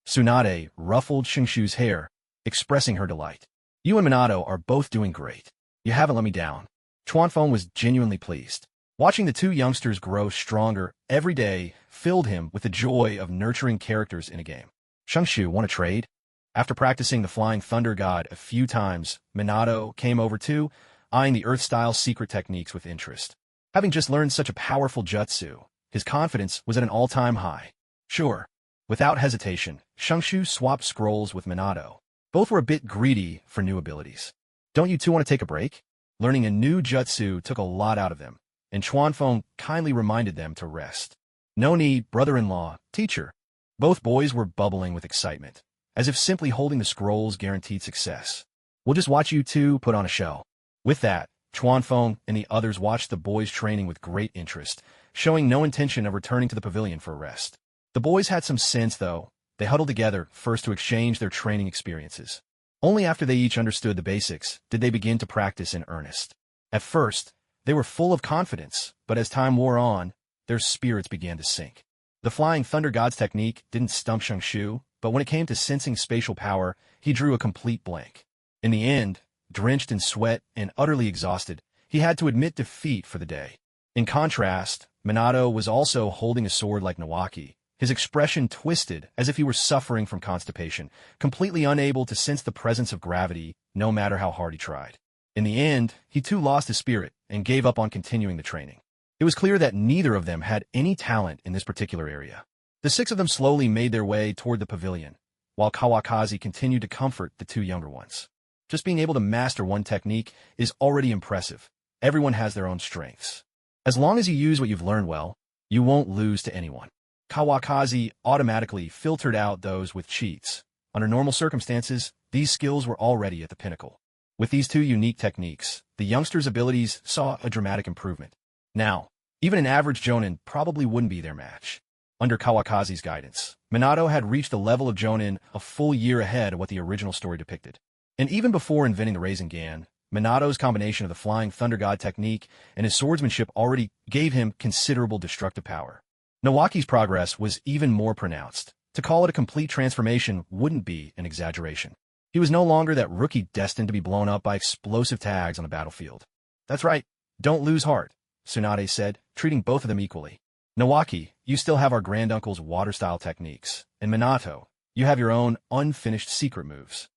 Tsunade ruffled Xiangshu's hair, expressing her delight. You and Minato are both doing great. You haven't let me down. Chuanfeng was genuinely pleased. Watching the two youngsters grow stronger every day filled him with the joy of nurturing characters in a game. Xiangshu, want to trade? After practicing the Flying Thunder God a few times, Minato came over too, eyeing the Earth-style secret techniques with interest. Having just learned such a powerful jutsu, his confidence was at an all-time high. Sure. Without hesitation, Xiangshu swapped scrolls with Minato. Both were a bit greedy for new abilities. Don't you two want to take a break? Learning a new jutsu took a lot out of them, and Chuanfeng kindly reminded them to rest. No need, brother-in-law, teacher. Both boys were bubbling with excitement, as if simply holding the scrolls guaranteed success. We'll just watch you two put on a show. With that, Chuanfeng and the others watched the boys training with great interest, showing no intention of returning to the pavilion for a rest. The boys had some sense, though. They huddled together first to exchange their training experiences. Only after they each understood the basics did they begin to practice in earnest. At first, they were full of confidence, but as time wore on, their spirits began to sink. The Flying Thunder God's technique didn't stump Xiangshu, but when it came to sensing spatial power, he drew a complete blank. In the end, drenched in sweat and utterly exhausted, he had to admit defeat for the day. In contrast, Minato was also holding a sword like Nawaki, his expression twisted as if he were suffering from constipation, completely unable to sense the presence of gravity, no matter how hard he tried. In the end, he too lost his spirit and gave up on continuing the training. It was clear that neither of them had any talent in this particular area. The six of them slowly made their way toward the pavilion, while Kawakaki continued to comfort the two younger ones. Just being able to master one technique is already impressive. Everyone has their own strengths. As long as you use what you've learned well, you won't lose to anyone. Kawakaki automatically filtered out those with cheats. Under normal circumstances, these skills were already at the pinnacle. With these two unique techniques, the youngsters' abilities saw a dramatic improvement. Now, even an average Jonin probably wouldn't be their match. Under Kawakazi's guidance, Minato had reached the level of Jonin a full year ahead of what the original story depicted. And even before inventing the Rasengan, Minato's combination of the Flying Thunder God technique and his swordsmanship already gave him considerable destructive power. Nawaki's progress was even more pronounced. To call it a complete transformation wouldn't be an exaggeration. He was no longer that rookie destined to be blown up by explosive tags on the battlefield. That's right, don't lose heart, Tsunade said, treating both of them equally. Nawaki, you still have our granduncle's water-style techniques, and Minato, you have your own unfinished secret moves.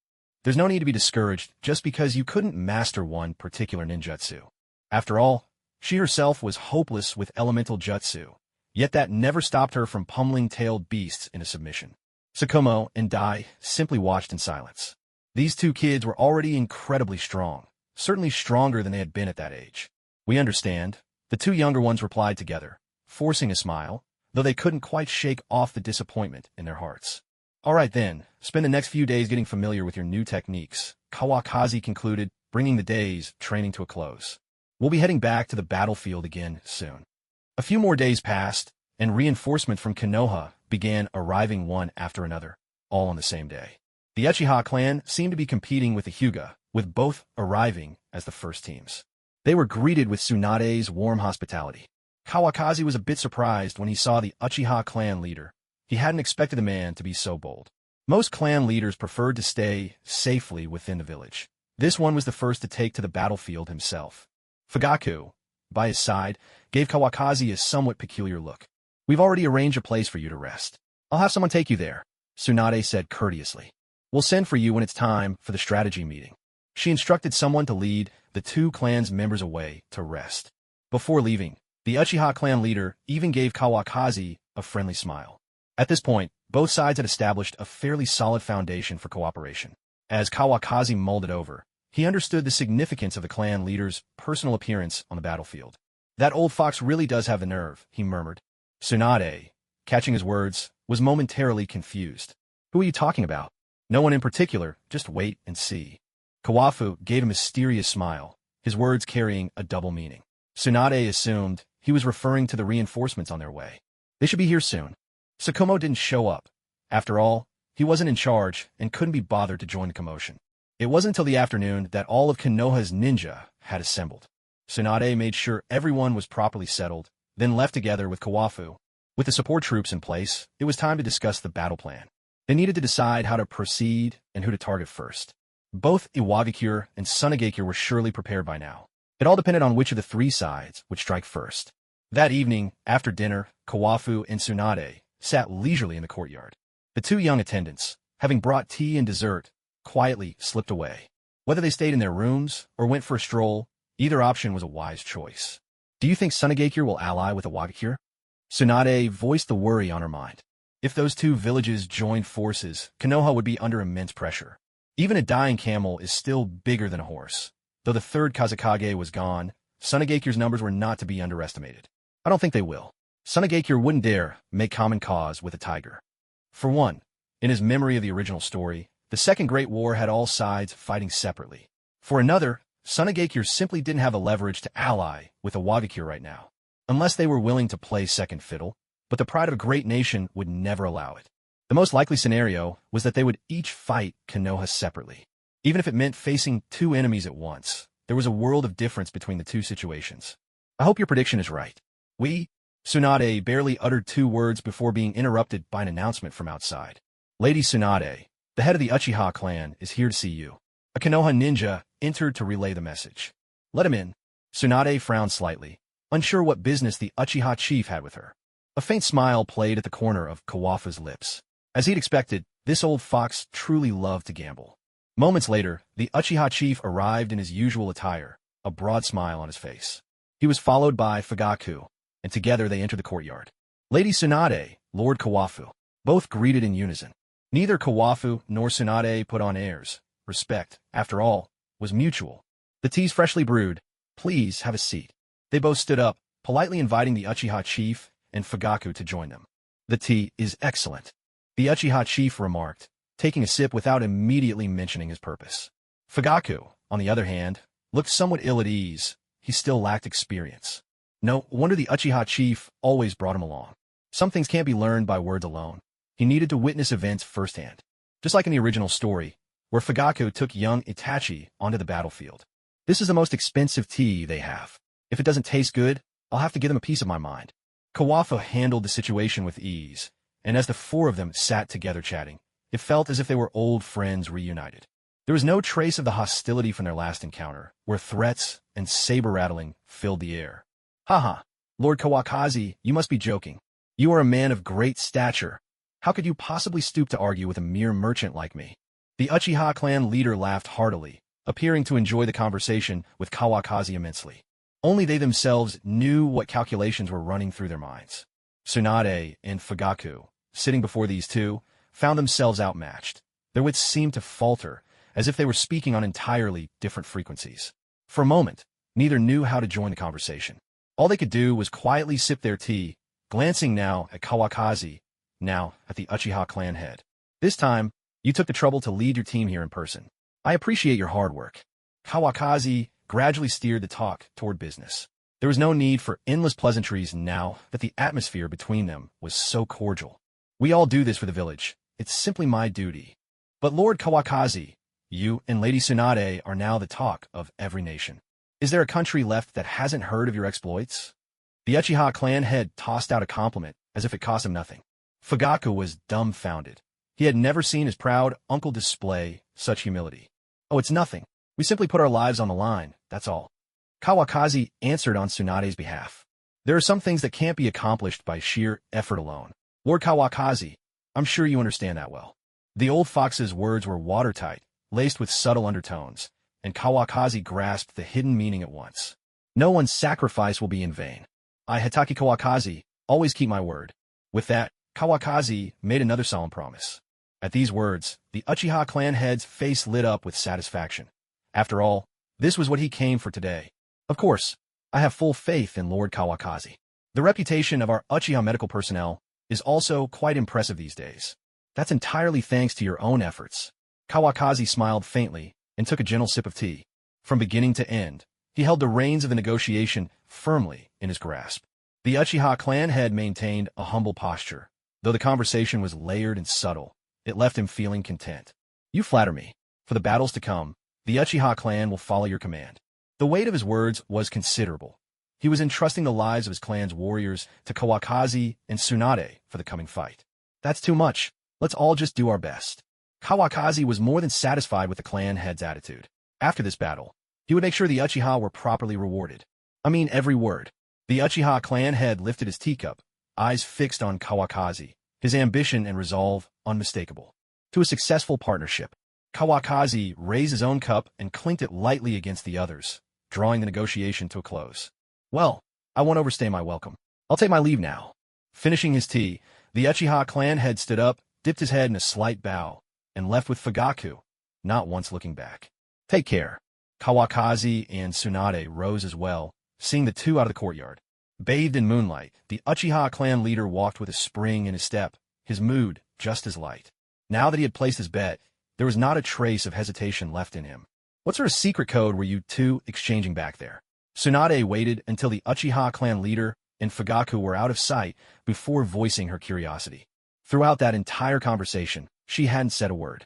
There's no need to be discouraged just because you couldn't master one particular ninjutsu. After all, she herself was hopeless with elemental jutsu. Yet that never stopped her from pummeling tailed beasts into submission. Sukumo and Dai simply watched in silence. These two kids were already incredibly strong, certainly stronger than they had been at that age. We understand, the two younger ones replied together, forcing a smile, though they couldn't quite shake off the disappointment in their hearts. All right then, spend the next few days getting familiar with your new techniques, Kawakaki concluded, bringing the day's training to a close. We'll be heading back to the battlefield again soon. A few more days passed, and reinforcement from Konoha began arriving one after another, all on the same day. The Uchiha clan seemed to be competing with the Hyuga, with both arriving as the first teams. They were greeted with Tsunade's warm hospitality. Kawakaki was a bit surprised when he saw the Uchiha clan leader. He hadn't expected the man to be so bold. Most clan leaders preferred to stay safely within the village. This one was the first to take to the battlefield himself. Fugaku, by his side, gave Kawakaki a somewhat peculiar look. We've already arranged a place for you to rest. I'll have someone take you there, Tsunade said courteously. We'll send for you when it's time for the strategy meeting. She instructed someone to lead the two clans' members away to rest. Before leaving, the Uchiha clan leader even gave Kawakazi a friendly smile. At this point, both sides had established a fairly solid foundation for cooperation. As Kawakazi mulled it over, he understood the significance of the clan leader's personal appearance on the battlefield. That old fox really does have the nerve, he murmured. Tsunade, catching his words, was momentarily confused. Who are you talking about? No one in particular, just wait and see. Kawafu gave a mysterious smile, his words carrying a double meaning. Tsunade assumed he was referring to the reinforcements on their way. They should be here soon. Sukumo didn't show up. After all, he wasn't in charge and couldn't be bothered to join the commotion. It wasn't until the afternoon that all of Konoha's ninja had assembled. Tsunade made sure everyone was properly settled, then left together with Kawafu. With the support troops in place, it was time to discuss the battle plan. They needed to decide how to proceed and who to target first. Both Iwagakure and Tsunade were surely prepared by now. It all depended on which of the three sides would strike first. That evening, after dinner, Kawafu and Tsunade sat leisurely in the courtyard. The two young attendants, having brought tea and dessert, quietly slipped away. Whether they stayed in their rooms or went for a stroll, either option was a wise choice. Do you think Tsunade will ally with Iwagakure? Tsunade voiced the worry on her mind. If those two villages joined forces, Konoha would be under immense pressure. Even a dying camel is still bigger than a horse. Though the third Kazekage was gone, Tsunade's numbers were not to be underestimated. I don't think they will. Tsunade wouldn't dare make common cause with a tiger. For one, in his memory of the original story, the Second Great War had all sides fighting separately. For another, Tsunade simply didn't have the leverage to ally with Iwagakure right now, unless they were willing to play second fiddle, but the pride of a great nation would never allow it. The most likely scenario was that they would each fight Konoha separately. Even if it meant facing two enemies at once, there was a world of difference between the two situations. I hope your prediction is right. Tsunade barely uttered two words before being interrupted by an announcement from outside. Lady Tsunade, the head of the Uchiha clan, is here to see you. A Konoha ninja entered to relay the message. Let him in. Tsunade frowned slightly, unsure what business the Uchiha chief had with her. A faint smile played at the corner of Kawafu's lips. As he'd expected, this old fox truly loved to gamble. Moments later, the Uchiha chief arrived in his usual attire, a broad smile on his face. He was followed by Fugaku, and together they entered the courtyard. Lady Tsunade, Lord Kawafu, both greeted in unison. Neither Kawafu nor Tsunade put on airs. Respect, after all, was mutual. The tea's freshly brewed. Please have a seat. They both stood up, politely inviting the Uchiha chief and Fugaku to join them. The tea is excellent, the Uchiha chief remarked, taking a sip without immediately mentioning his purpose. Fugaku, on the other hand, looked somewhat ill at ease. He still lacked experience. No wonder the Uchiha chief always brought him along. Some things can't be learned by words alone. He needed to witness events firsthand. Just like in the original story, where Fugaku took young Itachi onto the battlefield. This is the most expensive tea they have. If it doesn't taste good, I'll have to give them a piece of my mind. Kawafu handled the situation with ease, and as the four of them sat together chatting, it felt as if they were old friends reunited. There was no trace of the hostility from their last encounter, where threats and saber-rattling filled the air. Haha, Lord Kawakazi, you must be joking. You are a man of great stature. How could you possibly stoop to argue with a mere merchant like me? The Uchiha clan leader laughed heartily, appearing to enjoy the conversation with Kawakazi immensely. Only they themselves knew what calculations were running through their minds. Tsunade and Fugaku, sitting before these two, found themselves outmatched. Their wits seemed to falter, as if they were speaking on entirely different frequencies. For a moment, neither knew how to join the conversation. All they could do was quietly sip their tea, glancing now at Kawakazi, now at the Uchiha clan head. This time, you took the trouble to lead your team here in person. I appreciate your hard work. Kawakazi gradually steered the talk toward business. There was no need for endless pleasantries now that the atmosphere between them was so cordial. We all do this for the village. It's simply my duty. But Lord Kawakazi, you and Lady Tsunade are now the talk of every nation. Is there a country left that hasn't heard of your exploits? The Uchiha clan head tossed out a compliment as if it cost him nothing. Fugaku was dumbfounded. He had never seen his proud uncle display such humility. Oh, it's nothing. We simply put our lives on the line, that's all. Kawakazi answered on Tsunade's behalf. There are some things that can't be accomplished by sheer effort alone. Lord Kawakazi, I'm sure you understand that well. The old fox's words were watertight, laced with subtle undertones, and Kawakazi grasped the hidden meaning at once. No one's sacrifice will be in vain. I, Hitaki Kawakazi, always keep my word. With that, Kawakazi made another solemn promise. At these words, the Uchiha clan head's face lit up with satisfaction. After all, this was what he came for today. Of course, I have full faith in Lord Kawakazi. The reputation of our Uchiha medical personnel is also quite impressive these days. That's entirely thanks to your own efforts. Kawakazi smiled faintly and took a gentle sip of tea. From beginning to end, he held the reins of the negotiation firmly in his grasp. The Uchiha clan head maintained a humble posture. Though the conversation was layered and subtle, it left him feeling content. You flatter me. For the battles to come, the Uchiha clan will follow your command. The weight of his words was considerable. He was entrusting the lives of his clan's warriors to Kawakazi and Tsunade for the coming fight. That's too much. Let's all just do our best. Kawakazi was more than satisfied with the clan head's attitude. After this battle, he would make sure the Uchiha were properly rewarded. I mean every word. The Uchiha clan head lifted his teacup, eyes fixed on Kawakazi, his ambition and resolve unmistakable. To a successful partnership, Kawakazi raised his own cup and clinked it lightly against the others, drawing the negotiation to a close. Well, I won't overstay my welcome. I'll take my leave now. Finishing his tea, the Uchiha clan head stood up, dipped his head in a slight bow, and left with Fugaku, not once looking back. Take care. Kawakazi and Tsunade rose as well, seeing the two out of the courtyard. Bathed in moonlight, the Uchiha clan leader walked with a spring in his step, his mood just as light. Now that he had placed his bet, there was not a trace of hesitation left in him. What sort of secret code were you two exchanging back there? Tsunade waited until the Uchiha clan leader and Fugaku were out of sight before voicing her curiosity. Throughout that entire conversation, she hadn't said a word.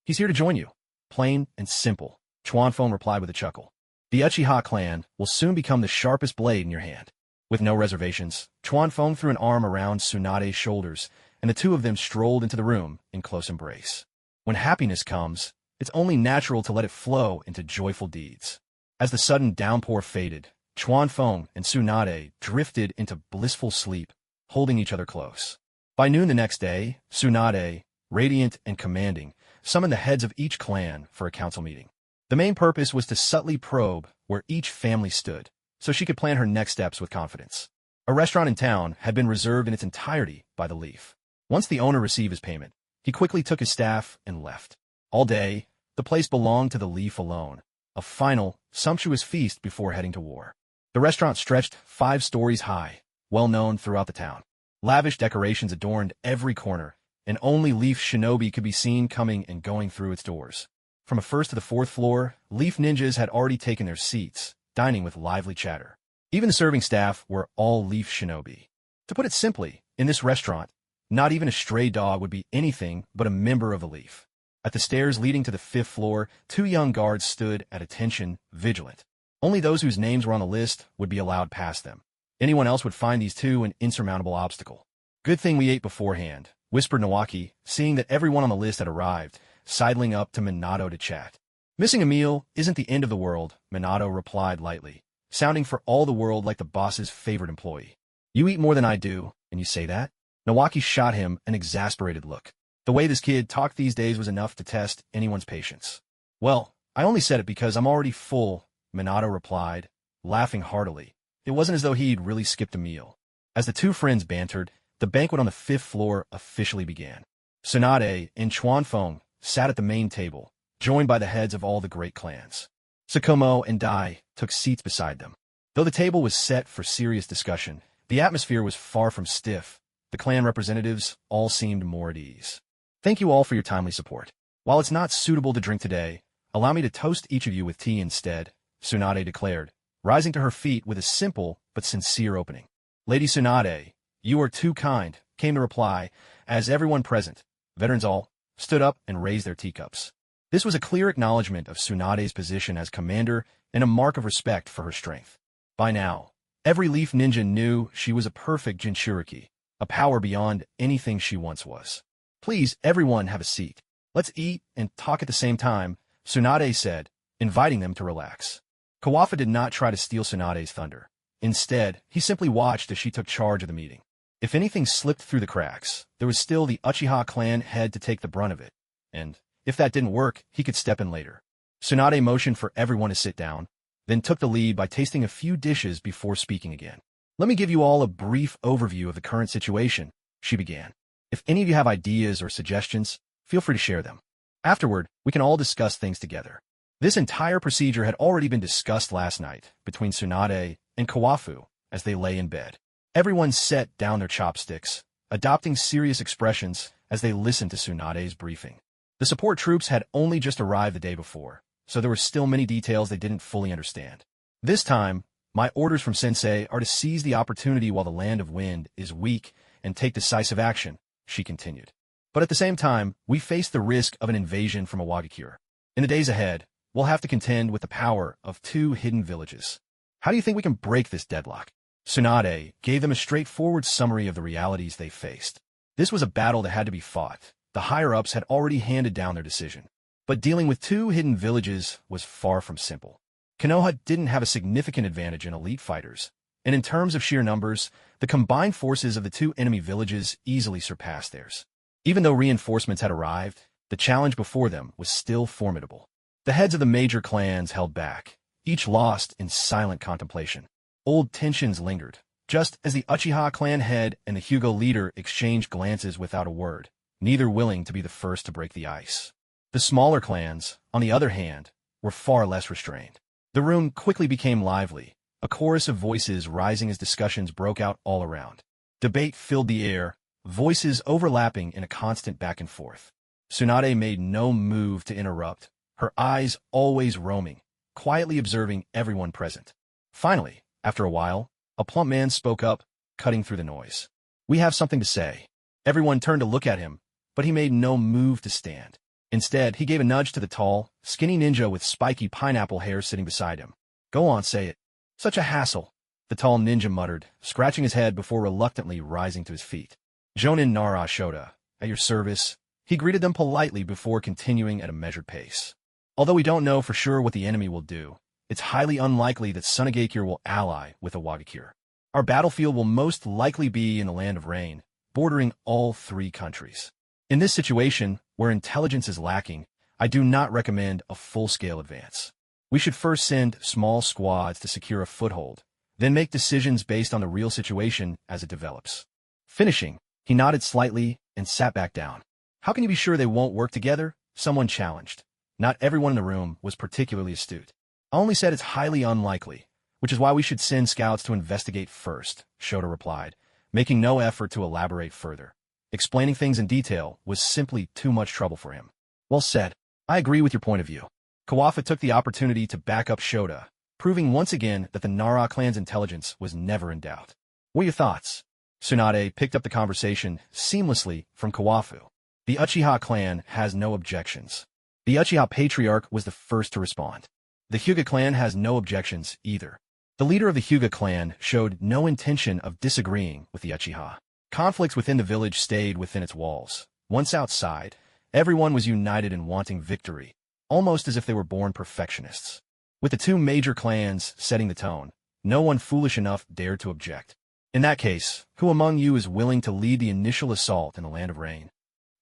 He's here to join you. Plain and simple, Chuanfeng replied with a chuckle. The Uchiha clan will soon become the sharpest blade in your hand. With no reservations, Chuanfeng threw an arm around Tsunade's shoulders, and the two of them strolled into the room in close embrace. When happiness comes, it's only natural to let it flow into joyful deeds. As the sudden downpour faded, Chuanfeng and Tsunade drifted into blissful sleep, holding each other close. By noon the next day, Tsunade, radiant and commanding, summoned the heads of each clan for a council meeting. The main purpose was to subtly probe where each family stood, so she could plan her next steps with confidence. A restaurant in town had been reserved in its entirety by the Leaf. Once the owner received his payment, he quickly took his staff and left. All day, the place belonged to the Leaf alone, a final, sumptuous feast before heading to war. The restaurant stretched 5 stories high, well known throughout the town. Lavish decorations adorned every corner, and only Leaf shinobi could be seen coming and going through its doors. From the 1st to the 4th floor, Leaf ninjas had already taken their seats, dining with lively chatter. Even the serving staff were all Leaf shinobi. To put it simply, in this restaurant, not even a stray dog would be anything but a member of the Leaf. At the stairs leading to the 5th floor, 2 young guards stood at attention, vigilant. Only those whose names were on the list would be allowed past them. Anyone else would find these two an insurmountable obstacle. Good thing we ate beforehand, whispered Nawaki, seeing that everyone on the list had arrived, sidling up to Minato to chat. Missing a meal isn't the end of the world, Minato replied lightly, sounding for all the world like the boss's favorite employee. You eat more than I do, and you say that? Nawaki shot him an exasperated look. The way this kid talked these days was enough to test anyone's patience. Well, I only said it because I'm already full, Minato replied, laughing heartily. It wasn't as though he'd really skipped a meal. As the two friends bantered, the banquet on the 5th floor officially began. Tsunade and Chuanfeng sat at the main table, joined by the heads of all the great clans. Sukumo and Dai took seats beside them. Though the table was set for serious discussion, the atmosphere was far from stiff. The clan representatives all seemed more at ease. Thank you all for your timely support. While it's not suitable to drink today, allow me to toast each of you with tea instead, Tsunade declared, rising to her feet with a simple but sincere opening. Lady Tsunade, you are too kind, came the reply, as everyone present, veterans all, stood up and raised their teacups. This was a clear acknowledgement of Tsunade's position as commander and a mark of respect for her strength. By now, every Leaf ninja knew she was a perfect Jinchuriki, a power beyond anything she once was. Please, everyone have a seat. Let's eat and talk at the same time, Tsunade said, inviting them to relax. Kawafa did not try to steal Tsunade's thunder. Instead, he simply watched as she took charge of the meeting. If anything slipped through the cracks, there was still the Uchiha clan head to take the brunt of it. And if that didn't work, he could step in later. Tsunade motioned for everyone to sit down, then took the lead by tasting a few dishes before speaking again. Let me give you all a brief overview of the current situation, she began. If any of you have ideas or suggestions, feel free to share them. Afterward, we can all discuss things together. This entire procedure had already been discussed last night between Tsunade and Kawafu as they lay in bed. Everyone set down their chopsticks, adopting serious expressions as they listened to Tsunade's briefing. The support troops had only just arrived the day before, so there were still many details they didn't fully understand. This time, my orders from Sensei are to seize the opportunity while the Land of Wind is weak and take decisive action, she continued. But at the same time, we face the risk of an invasion from a Wagakure. In the days ahead, we'll have to contend with the power of 2 hidden villages. How do you think we can break this deadlock? Tsunade gave them a straightforward summary of the realities they faced. This was a battle that had to be fought. The higher-ups had already handed down their decision. But dealing with 2 hidden villages was far from simple. Konoha didn't have a significant advantage in elite fighters, and in terms of sheer numbers, the combined forces of the 2 enemy villages easily surpassed theirs. Even though reinforcements had arrived, the challenge before them was still formidable. The heads of the major clans held back, each lost in silent contemplation. Old tensions lingered, just as the Uchiha clan head and the Hyuga leader exchanged glances without a word, neither willing to be the first to break the ice. The smaller clans, on the other hand, were far less restrained. The room quickly became lively, a chorus of voices rising as discussions broke out all around. Debate filled the air, voices overlapping in a constant back and forth. Tsunade made no move to interrupt, her eyes always roaming, quietly observing everyone present. Finally, after a while, a plump man spoke up, cutting through the noise. "We have something to say." Everyone turned to look at him, but he made no move to stand. Instead, he gave a nudge to the tall, skinny ninja with spiky pineapple hair sitting beside him. "Go on, say it." "Such a hassle," the tall ninja muttered, scratching his head before reluctantly rising to his feet. "Jonin Nara Shoda, at your service." He greeted them politely before continuing at a measured pace. "Although we don't know for sure what the enemy will do, it's highly unlikely that Tsunade will ally with a Wagakure. Our battlefield will most likely be in the Land of Rain, bordering all 3 countries. In this situation, where intelligence is lacking, I do not recommend a full-scale advance. We should first send small squads to secure a foothold, then make decisions based on the real situation as it develops." Finishing, he nodded slightly and sat back down. "How can you be sure they won't work together?" someone challenged. Not everyone in the room was particularly astute. "I only said it's highly unlikely, which is why we should send scouts to investigate first," Shoda replied, making no effort to elaborate further. Explaining things in detail was simply too much trouble for him. "Well said. I agree with your point of view." Kawafu took the opportunity to back up Shoda, proving once again that the Nara clan's intelligence was never in doubt. "What are your thoughts?" Tsunade picked up the conversation seamlessly from Kawafu. "The Uchiha clan has no objections." The Uchiha patriarch was the first to respond. "The Hyuga clan has no objections either." The leader of the Hyuga clan showed no intention of disagreeing with the Uchiha. Conflicts within the village stayed within its walls. Once outside, everyone was united in wanting victory, almost as if they were born perfectionists. With the 2 major clans setting the tone, no one foolish enough dared to object. "In that case, who among you is willing to lead the initial assault in the Land of Rain?"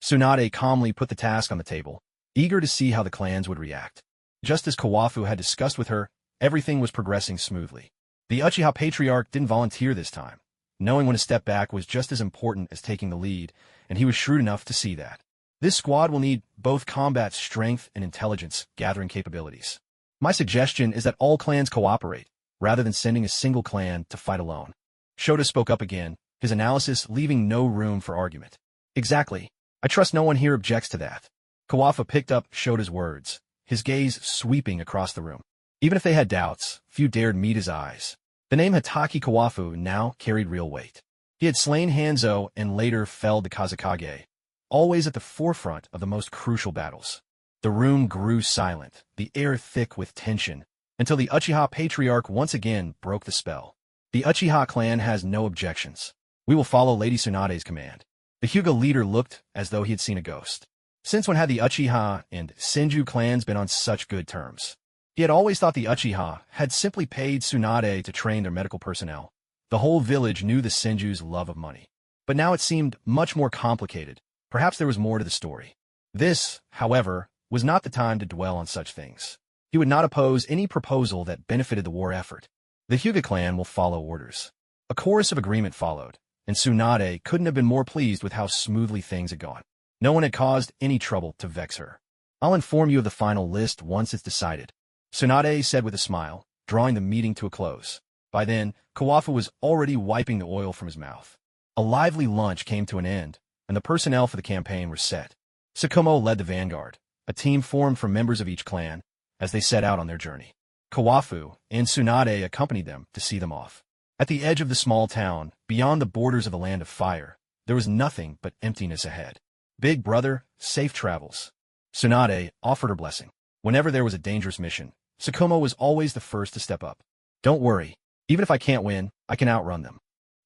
Tsunade calmly put the task on the table, eager to see how the clans would react. Just as Kawafu had discussed with her, everything was progressing smoothly. The Uchiha patriarch didn't volunteer this time. Knowing when to step back was just as important as taking the lead, and he was shrewd enough to see that. This squad will need both combat strength and intelligence gathering capabilities. My suggestion is that all clans cooperate, rather than sending a single clan to fight alone. Shoda spoke up again, his analysis leaving no room for argument. "Exactly. I trust no one here objects to that." Kawafu picked up Shoda's words, his gaze sweeping across the room. Even if they had doubts, few dared meet his eyes. The name Hitaki Kawafu now carried real weight. He had slain Hanzo and later felled the Kazekage, always at the forefront of the most crucial battles. The room grew silent, the air thick with tension, until the Uchiha patriarch once again broke the spell. "The Uchiha clan has no objections. We will follow Lady Tsunade's command." The Hyuga leader looked as though he had seen a ghost. Since when had the Uchiha and Senju clans been on such good terms? He had always thought the Uchiha had simply paid Tsunade to train their medical personnel. The whole village knew the Senju's love of money. But now it seemed much more complicated. Perhaps there was more to the story. This, however, was not the time to dwell on such things. He would not oppose any proposal that benefited the war effort. The Hyuga clan will follow orders. A chorus of agreement followed, and Tsunade couldn't have been more pleased with how smoothly things had gone. No one had caused any trouble to vex her. I'll inform you of the final list once it's decided, Tsunade said with a smile, drawing the meeting to a close. By then, Kawafu was already wiping the oil from his mouth. A lively lunch came to an end, and the personnel for the campaign were set. Sukumo led the vanguard, a team formed from members of each clan, as they set out on their journey. Kawafu and Tsunade accompanied them to see them off. At the edge of the small town, beyond the borders of the Land of Fire, there was nothing but emptiness ahead. Big brother, safe travels. Tsunade offered her blessing. Whenever there was a dangerous mission, Sukumo was always the first to step up. Don't worry. Even if I can't win, I can outrun them.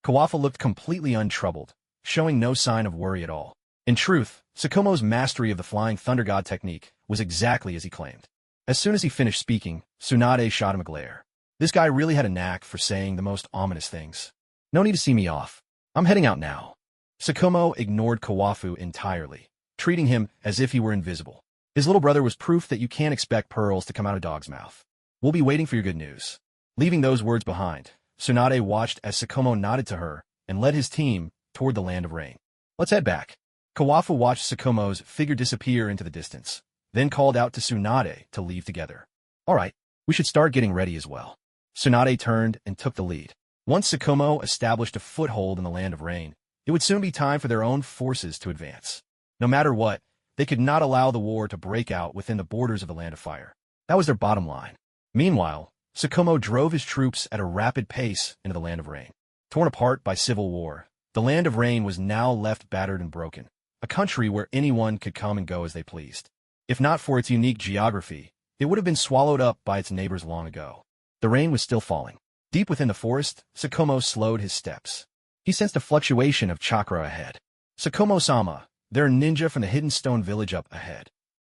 Kawafu looked completely untroubled, showing no sign of worry at all. In truth, Sukumo's mastery of the Flying Thunder God technique was exactly as he claimed. As soon as he finished speaking, Tsunade shot him a glare. This guy really had a knack for saying the most ominous things. No need to see me off. I'm heading out now. Sukumo ignored Kawafu entirely, treating him as if he were invisible. His little brother was proof that you can't expect pearls to come out of a dog's mouth. We'll be waiting for your good news. Leaving those words behind, Tsunade watched as Sukumo nodded to her and led his team toward the Land of Rain. Let's head back. Kawafu watched Sukumo's figure disappear into the distance, then called out to Tsunade to leave together. All right, we should start getting ready as well. Tsunade turned and took the lead. Once Sukumo established a foothold in the Land of Rain, it would soon be time for their own forces to advance. No matter what, they could not allow the war to break out within the borders of the Land of Fire. That was their bottom line. Meanwhile, Sukumo drove his troops at a rapid pace into the Land of Rain. Torn apart by civil war, the Land of Rain was now left battered and broken, a country where anyone could come and go as they pleased. If not for its unique geography, it would have been swallowed up by its neighbors long ago. The rain was still falling. Deep within the forest, Sukumo slowed his steps. He sensed a fluctuation of chakra ahead. Sukumo-sama, their ninja from the hidden stone village up ahead.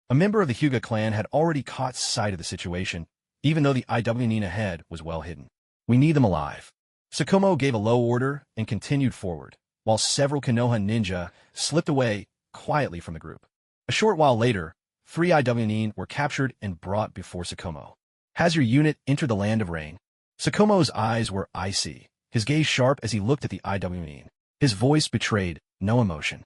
A member of the Hyuga clan had already caught sight of the situation, even though the IWN ahead was well hidden. We need them alive. Sukumo gave a low order and continued forward, while several Konoha ninja slipped away quietly from the group. A short while later, 3 IWN were captured and brought before Sukumo. Has your unit entered the Land of Rain? Sukumo's eyes were icy, his gaze sharp as he looked at the IWN. His voice betrayed no emotion.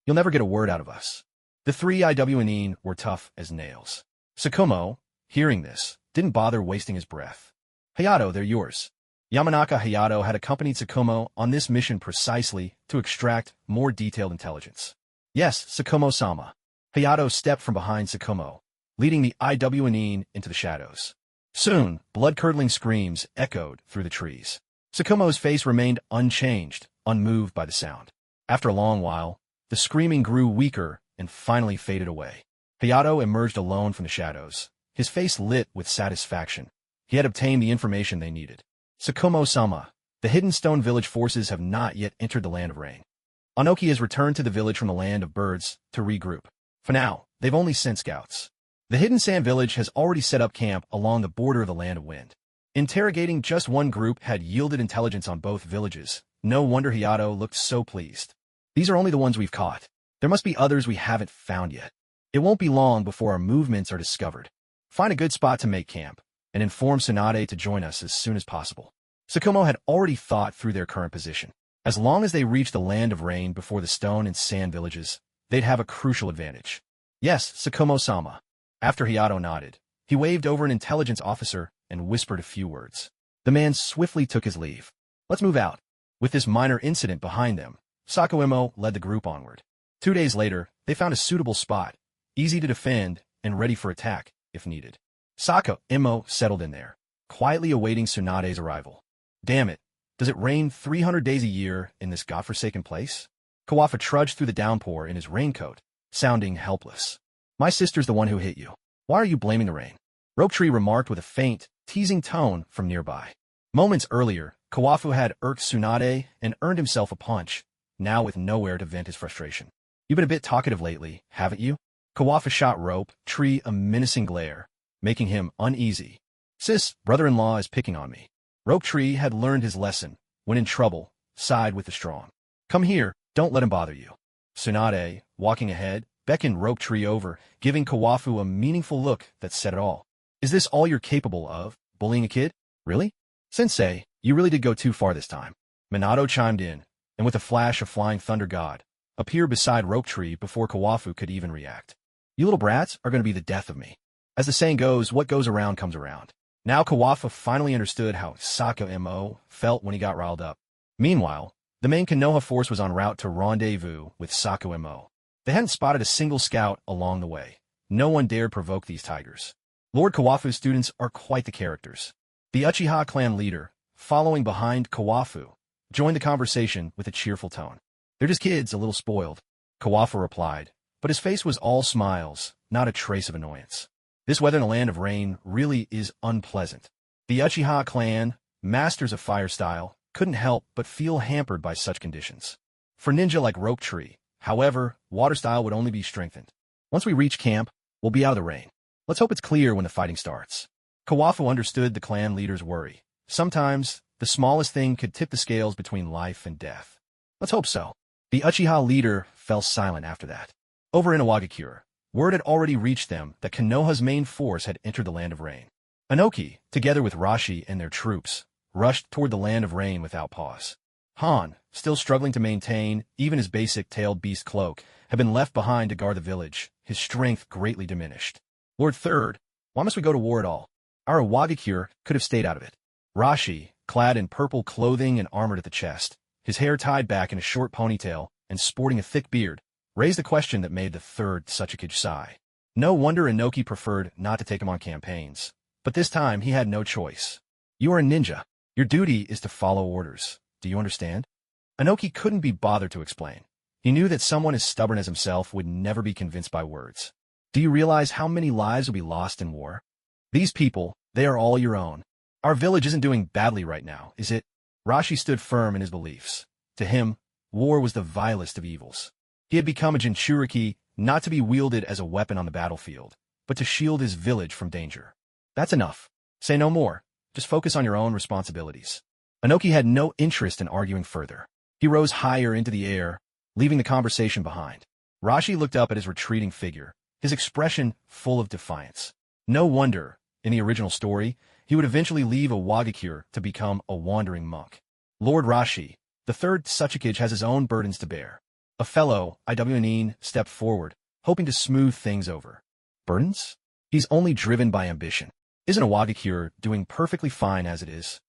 You'll never get a word out of us. The 3 IWN were tough as nails. Sukumo, hearing this, didn't bother wasting his breath. Hayato, they're yours. Yamanaka Hayato had accompanied Sukumo on this mission precisely to extract more detailed intelligence. Yes, Sukumo-sama. Hayato stepped from behind Sukumo, leading the IWN into the shadows. Soon, blood-curdling screams echoed through the trees. Sukumo's face remained unchanged, unmoved by the sound. After a long while, the screaming grew weaker and finally faded away. Hayato emerged alone from the shadows, his face lit with satisfaction. He had obtained the information they needed. Sukumo-sama, the Hidden Stone Village forces have not yet entered the Land of Rain. Anoki has returned to the village from the Land of Birds to regroup. For now, they've only sent scouts. The Hidden Sand Village has already set up camp along the border of the Land of Wind. Interrogating just one group had yielded intelligence on both villages. No wonder Hayato looked so pleased. These are only the ones we've caught. There must be others we haven't found yet. It won't be long before our movements are discovered. Find a good spot to make camp, and inform Tsunade to join us as soon as possible. Sukumo had already thought through their current position. As long as they reached the Land of Rain before the stone and sand villages, they'd have a crucial advantage. Yes, Sukumo-sama. After Hayato nodded, he waved over an intelligence officer and whispered a few words. The man swiftly took his leave. Let's move out. With this minor incident behind them, Sakuemo led the group onward. 2 days later, they found a suitable spot, easy to defend and ready for attack if needed. Sakuemo settled in there, quietly awaiting Tsunade's arrival. Damn it, does it rain 300 days a year in this godforsaken place? Kawafu trudged through the downpour in his raincoat, sounding helpless. My sister's the one who hit you. Why are you blaming the rain? Ropetree remarked with a faint, teasing tone from nearby. Moments earlier, Kawafu had irked Tsunade and earned himself a punch, now with nowhere to vent his frustration. You've been a bit talkative lately, haven't you? Kawafu shot Ropetree a menacing glare, making him uneasy. Sis, brother-in-law is picking on me. Ropetree had learned his lesson. When in trouble, side with the strong. Come here, don't let him bother you. Tsunade, walking ahead, beckoned Rope Tree over, giving Kawafu a meaningful look that said it all. Is this all you're capable of, bullying a kid? Really? Sensei, you really did go too far this time. Minato chimed in, and with a flash of flying thunder god, appeared beside Rope Tree before Kawafu could even react. You little brats are going to be the death of me. As the saying goes, what goes around comes around. Now Kawafu finally understood how Sakumo felt when he got riled up. Meanwhile, the main Konoha force was en route to rendezvous with Sakumo. They hadn't spotted a single scout along the way. No one dared provoke these tigers. Lord Kawafu's students are quite the characters. The Uchiha clan leader, following behind Kawafu, joined the conversation with a cheerful tone. They're just kids, a little spoiled. Kawafu replied, but his face was all smiles, not a trace of annoyance. This weather in the land of rain really is unpleasant. The Uchiha clan, masters of fire style, couldn't help but feel hampered by such conditions. For ninja like Rope Tree, however, water style would only be strengthened. Once we reach camp, we'll be out of the rain. Let's hope it's clear when the fighting starts. Kawafu understood the clan leader's worry. Sometimes, the smallest thing could tip the scales between life and death. Let's hope so. The Uchiha leader fell silent after that. Over in Iwagakure, word had already reached them that Konoha's main force had entered the Land of Rain. Inoki, together with Rashi and their troops, rushed toward the Land of Rain without pause. Han, still struggling to maintain even his basic tailed beast cloak, had been left behind to guard the village, his strength greatly diminished. Lord Third, why must we go to war at all? Our Iwagakure could have stayed out of it. Rashi, clad in purple clothing and armored at the chest, his hair tied back in a short ponytail and sporting a thick beard, raised a question that made the third Tsuchikage sigh. No wonder Inoki preferred not to take him on campaigns. But this time he had no choice. You are a ninja. Your duty is to follow orders. Do you understand? Inoki couldn't be bothered to explain. He knew that someone as stubborn as himself would never be convinced by words. Do you realize how many lives will be lost in war? These people, they are all your own. Our village isn't doing badly right now, is it? Rashi stood firm in his beliefs. To him, war was the vilest of evils. He had become a Jinchuriki, not to be wielded as a weapon on the battlefield, but to shield his village from danger. That's enough. Say no more. Just focus on your own responsibilities. Inoki had no interest in arguing further. He rose higher into the air, leaving the conversation behind. Rashi looked up at his retreating figure, his expression full of defiance. No wonder, in the original story, he would eventually leave Iwagakure to become a wandering monk. Lord Rashi, the third Tsuchikage, has his own burdens to bear. A fellow Iwanin stepped forward, hoping to smooth things over. Burdens? He's only driven by ambition. Isn't Iwagakure doing perfectly fine as it is?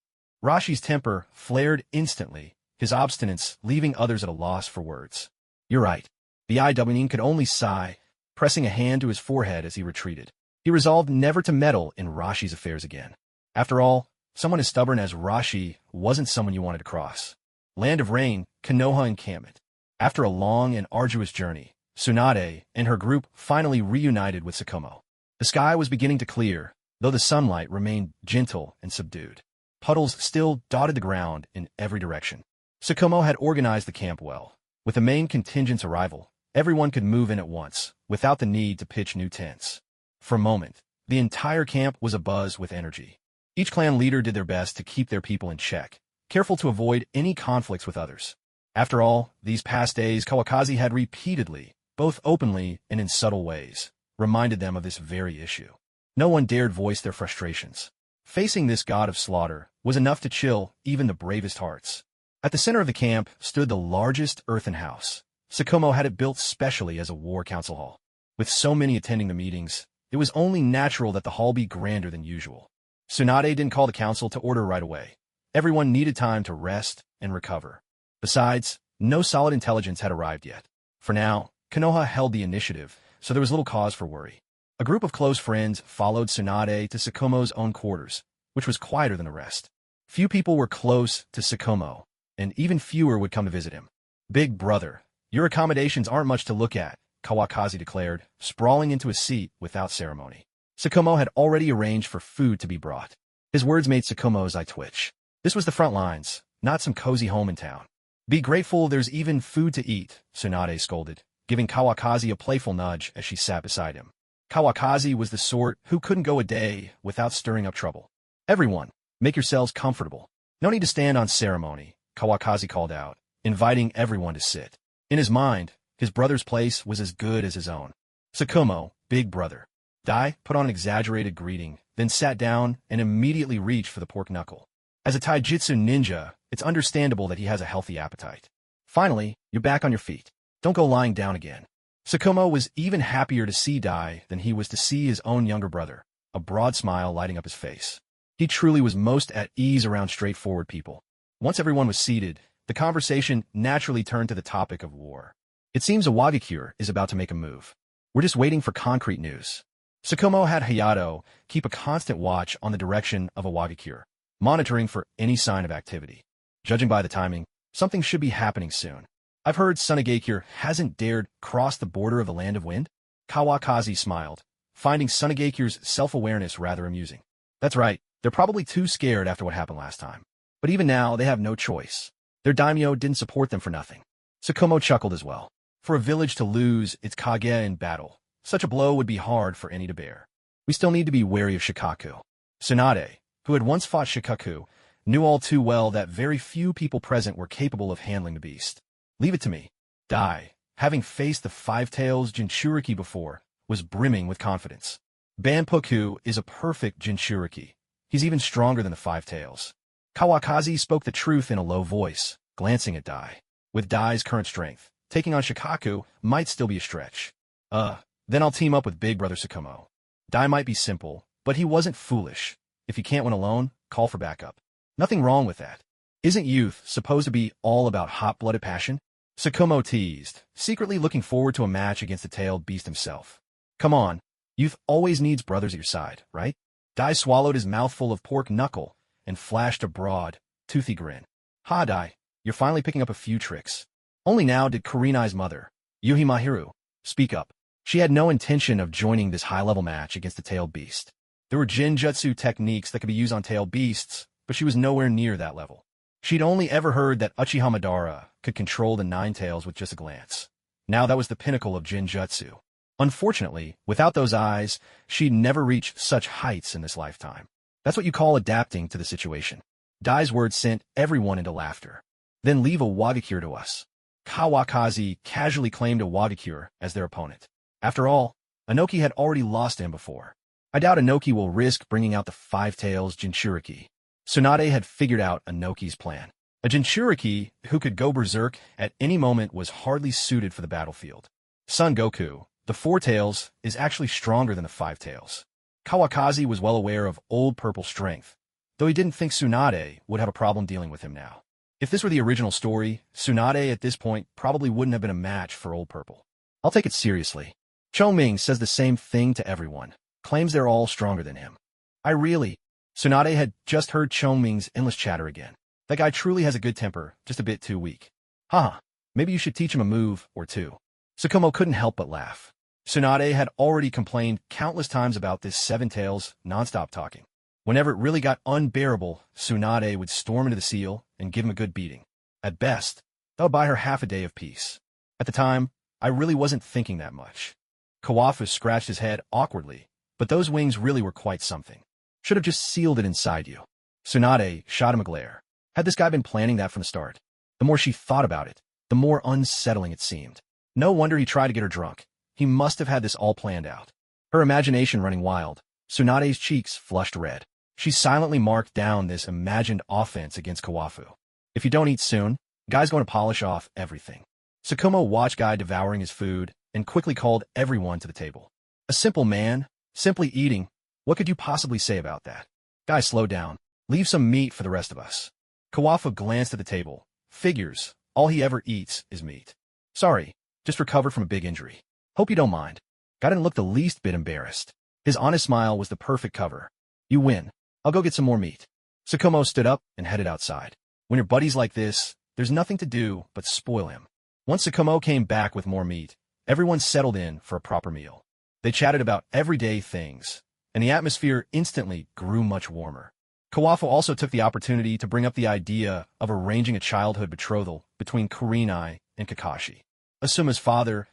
Rashi's temper flared instantly, his obstinance leaving others at a loss for words. You're right. The Iwanin could only sigh, pressing a hand to his forehead as he retreated. He resolved never to meddle in Rashi's affairs again. After all, someone as stubborn as Rashi wasn't someone you wanted to cross. Land of Rain, Konoha encampment. After a long and arduous journey, Tsunade and her group finally reunited with Sukumo. The sky was beginning to clear, though the sunlight remained gentle and subdued. Puddles still dotted the ground in every direction. Sukumo had organized the camp well. With the main contingent's arrival, everyone could move in at once, without the need to pitch new tents. For a moment, the entire camp was abuzz with energy. Each clan leader did their best to keep their people in check, careful to avoid any conflicts with others. After all, these past days Kawakaki had repeatedly, both openly and in subtle ways, reminded them of this very issue. No one dared voice their frustrations. Facing this god of slaughter was enough to chill even the bravest hearts. At the center of the camp stood the largest earthen house. Sukumo had it built specially as a war council hall. With so many attending the meetings, it was only natural that the hall be grander than usual. Tsunade didn't call the council to order right away. Everyone needed time to rest and recover. Besides, no solid intelligence had arrived yet. For now, Konoha held the initiative, so there was little cause for worry. A group of close friends followed Tsunade to Sukumo's own quarters, which was quieter than the rest. Few people were close to Sukumo, and even fewer would come to visit him. Big brother, your accommodations aren't much to look at, Kawakaki declared, sprawling into a seat without ceremony. Sukumo had already arranged for food to be brought. His words made Sukumo's eye twitch. This was the front lines, not some cozy home in town. Be grateful there's even food to eat, Tsunade scolded, giving Kawakaki a playful nudge as she sat beside him. Kawakaki was the sort who couldn't go a day without stirring up trouble. Everyone, make yourselves comfortable. No need to stand on ceremony, Kawakaki called out, inviting everyone to sit. In his mind, his brother's place was as good as his own. Sukumo, big brother. Dai put on an exaggerated greeting, then sat down and immediately reached for the pork knuckle. As a taijutsu ninja, it's understandable that he has a healthy appetite. Finally, you're back on your feet. Don't go lying down again. Sukumo was even happier to see Dai than he was to see his own younger brother, a broad smile lighting up his face. He truly was most at ease around straightforward people. Once everyone was seated, the conversation naturally turned to the topic of war. It seems Awagakure is about to make a move. We're just waiting for concrete news. Sukumo had Hayato keep a constant watch on the direction of Awagakure, monitoring for any sign of activity. Judging by the timing, something should be happening soon. I've heard Tsunade hasn't dared cross the border of the Land of Wind? Kawakaki smiled, finding Tsunade's self-awareness rather amusing. That's right, they're probably too scared after what happened last time. But even now, they have no choice. Their daimyo didn't support them for nothing. Sukumo chuckled as well. For a village to lose its kage in battle, such a blow would be hard for any to bear. We still need to be wary of Shikaku. Tsunade, who had once fought Shikaku, knew all too well that very few people present were capable of handling the beast. Leave it to me. Dai, having faced the five-tails Jinchuriki before, was brimming with confidence. Banpuku is a perfect Jinchuriki. He's even stronger than the five-tails. Kawakaki spoke the truth in a low voice, glancing at Dai. With Dai's current strength, taking on Shikaku might still be a stretch. Then I'll team up with big brother Sukumo. Dai might be simple, but he wasn't foolish. If you can't win alone, call for backup. Nothing wrong with that. Isn't youth supposed to be all about hot-blooded passion? Sukumo teased, secretly looking forward to a match against the tailed beast himself. Come on, youth always needs brothers at your side, right? Dai swallowed his mouthful of pork knuckle and flashed a broad, toothy grin. Ha, Dai, you're finally picking up a few tricks. Only now did Kurenai's mother, Yuhi Mahiru, speak up. She had no intention of joining this high-level match against the tailed beast. There were jinjutsu techniques that could be used on tailed beasts, but she was nowhere near that level. She'd only ever heard that Uchiha Madara could control the nine tails with just a glance. Now that was the pinnacle of jinjutsu. Unfortunately, without those eyes, she'd never reach such heights in this lifetime. That's what you call adapting to the situation. Dai's words sent everyone into laughter. Then leave Awagakure to us. Kawakaki casually claimed Awagakure as their opponent. After all, Inoki had already lost to him before. I doubt Inoki will risk bringing out the five-tails Jinchuriki. Tsunade had figured out Inoki's plan. A Jinchuriki who could go berserk at any moment was hardly suited for the battlefield. Son Goku, the four tails, is actually stronger than the five tails. Kawakaki was well aware of Old Purple's strength, though he didn't think Tsunade would have a problem dealing with him now. If this were the original story, Tsunade at this point probably wouldn't have been a match for Old Purple. I'll take it seriously. Chongming says the same thing to everyone, claims they're all stronger than him. Tsunade had just heard Chongming's endless chatter again. That guy truly has a good temper, just a bit too weak. Haha, maybe you should teach him a move or two. Sukumo couldn't help but laugh. Tsunade had already complained countless times about this seven tails non-stop talking. Whenever it really got unbearable, Tsunade would storm into the seal and give him a good beating. At best, that would buy her half a day of peace. At the time, I really wasn't thinking that much. Kawafu scratched his head awkwardly, but those wings really were quite something. Should have just sealed it inside you. Tsunade shot him a glare. Had this guy been planning that from the start? The more she thought about it, the more unsettling it seemed. No wonder he tried to get her drunk. He must have had this all planned out. Her imagination running wild, Tsunade's cheeks flushed red. She silently marked down this imagined offense against Kawafu. If you don't eat soon, Guy's going to polish off everything. Sukumo watched Guy devouring his food and quickly called everyone to the table. A simple man, simply eating. What could you possibly say about that? Guy, slow down. Leave some meat for the rest of us. Kawafu glanced at the table. Figures, all he ever eats is meat. Sorry, just recovered from a big injury. Hope you don't mind. Guy didn't look the least bit embarrassed. His honest smile was the perfect cover. You win. I'll go get some more meat. Sukumo stood up and headed outside. When your buddy's like this, there's nothing to do but spoil him. Once Sukumo came back with more meat, everyone settled in for a proper meal. They chatted about everyday things, and the atmosphere instantly grew much warmer. Kawafu also took the opportunity to bring up the idea of arranging a childhood betrothal between Kurenai and Kakashi. Asuma's father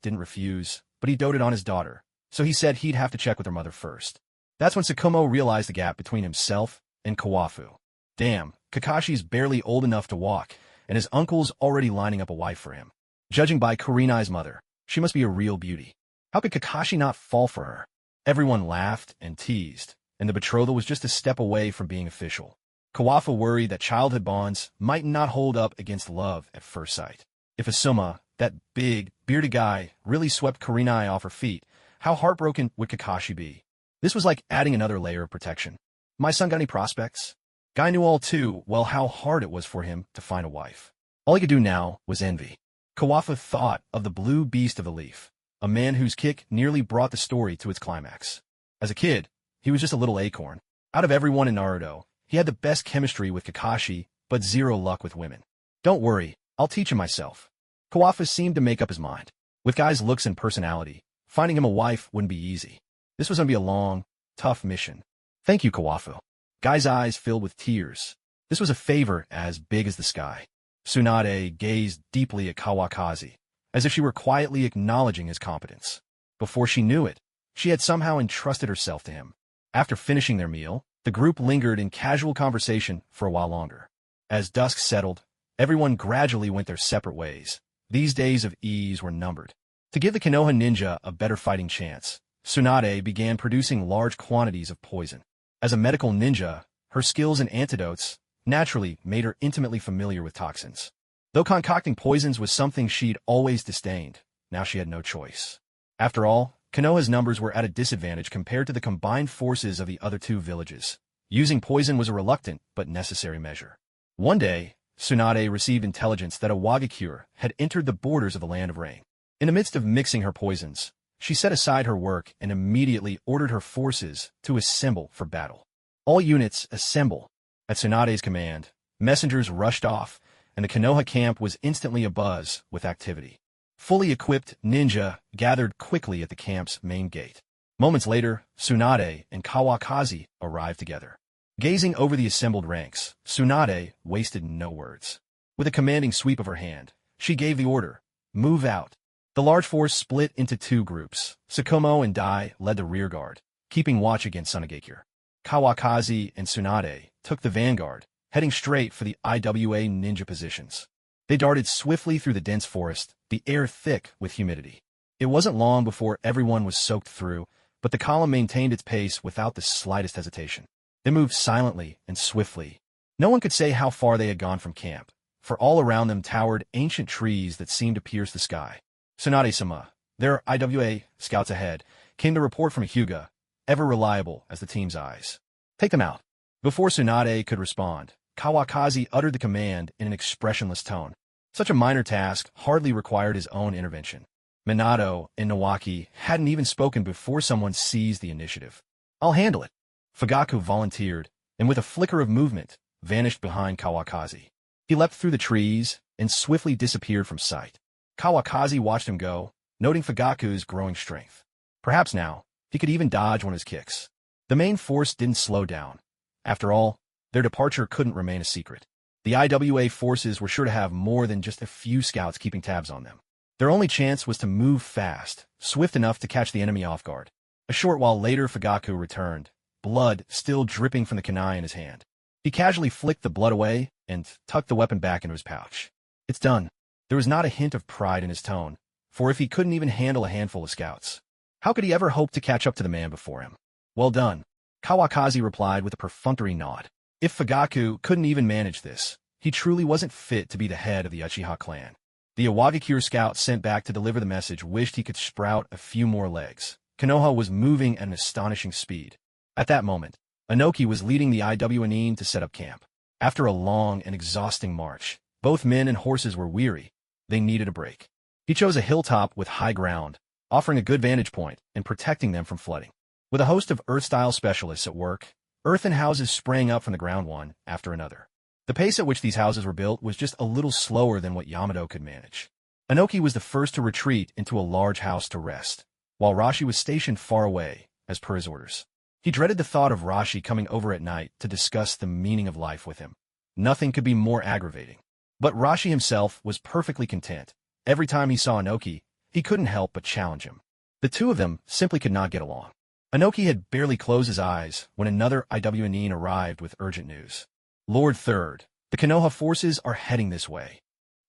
didn't refuse, but he doted on his daughter, so he said he'd have to check with her mother first. That's when Sukumo realized the gap between himself and Kawafu. Damn, Kakashi's barely old enough to walk, and his uncle's already lining up a wife for him. Judging by Kurenai's mother, she must be a real beauty. How could Kakashi not fall for her? Everyone laughed and teased, and the betrothal was just a step away from being official. Kawafu worried that childhood bonds might not hold up against love at first sight. If Asuma, that big, bearded guy, really swept Kurenai off her feet, how heartbroken would Kakashi be? This was like adding another layer of protection. My son got any prospects? Guy knew all too well how hard it was for him to find a wife. All he could do now was envy. Kawafu thought of the blue beast of the leaf, a man whose kick nearly brought the story to its climax. As a kid, he was just a little acorn. Out of everyone in Naruto, he had the best chemistry with Kakashi, but zero luck with women. Don't worry, I'll teach him myself. Kawafu seemed to make up his mind. With Guy's looks and personality, finding him a wife wouldn't be easy. This was going to be a long, tough mission. Thank you, Kawafu. Guy's eyes filled with tears. This was a favor as big as the sky. Tsunade gazed deeply at Kawakaki, as if she were quietly acknowledging his competence. Before she knew it, she had somehow entrusted herself to him. After finishing their meal, the group lingered in casual conversation for a while longer. As dusk settled, everyone gradually went their separate ways. These days of ease were numbered. To give the Konoha ninja a better fighting chance, Tsunade began producing large quantities of poison. As a medical ninja, her skills and antidotes naturally made her intimately familiar with toxins. Though concocting poisons was something she'd always disdained, now she had no choice. After all, Konoha's numbers were at a disadvantage compared to the combined forces of the other two villages. Using poison was a reluctant but necessary measure. One day, Tsunade received intelligence that a Wagakure had entered the borders of the Land of Rain. In the midst of mixing her poisons, she set aside her work and immediately ordered her forces to assemble for battle. All units assemble. At Tsunade's command, messengers rushed off, and the Konoha camp was instantly abuzz with activity. Fully equipped ninja gathered quickly at the camp's main gate. Moments later, Tsunade and Kawakaki arrived together. Gazing over the assembled ranks, Tsunade wasted no words. With a commanding sweep of her hand, she gave the order, "Move out." The large force split into two groups. Sukumo and Dai led the rear guard, keeping watch against Tsunade. Kawakaki and Tsunade took the vanguard, heading straight for the IWA ninja positions. They darted swiftly through the dense forest, the air thick with humidity. It wasn't long before everyone was soaked through, but the column maintained its pace without the slightest hesitation. They moved silently and swiftly. No one could say how far they had gone from camp, for all around them towered ancient trees that seemed to pierce the sky. Tsunade-sama, there are IWA scouts ahead, came the report from Hyuga, ever reliable as the team's eyes. Take them out. Before Tsunade could respond, Kawakaki uttered the command in an expressionless tone. Such a minor task hardly required his own intervention. Minato and Nawaki hadn't even spoken before someone seized the initiative. I'll handle it. Fugaku volunteered, and with a flicker of movement, vanished behind Kawakaki. He leapt through the trees and swiftly disappeared from sight. Kawakaki watched him go, noting Fugaku's growing strength. Perhaps now, he could even dodge one of his kicks. The main force didn't slow down. After all, their departure couldn't remain a secret. The IWA forces were sure to have more than just a few scouts keeping tabs on them. Their only chance was to move fast, swift enough to catch the enemy off guard. A short while later, Fugaku returned, blood still dripping from the kunai in his hand. He casually flicked the blood away and tucked the weapon back into his pouch. It's done. There was not a hint of pride in his tone, for if he couldn't even handle a handful of scouts, how could he ever hope to catch up to the man before him? Well done. Kawakaki replied with a perfunctory nod. If Fugaku couldn't even manage this, he truly wasn't fit to be the head of the Uchiha clan. The Iwagakure scout sent back to deliver the message wished he could sprout a few more legs. Konoha was moving at an astonishing speed. At that moment, Inoki was leading the IWA to set up camp. After a long and exhausting march, both men and horses were weary. They needed a break. He chose a hilltop with high ground, offering a good vantage point and protecting them from flooding. With a host of Earth-style specialists at work, earthen houses sprang up from the ground one after another. The pace at which these houses were built was just a little slower than what Yamato could manage. Inoki was the first to retreat into a large house to rest, while Rashi was stationed far away, as per his orders. He dreaded the thought of Rashi coming over at night to discuss the meaning of life with him. Nothing could be more aggravating. But Rashi himself was perfectly content. Every time he saw Inoki, he couldn't help but challenge him. The two of them simply could not get along. Inoki had barely closed his eyes when another IWA arrived with urgent news. Lord Third, The Konoha forces are heading this way.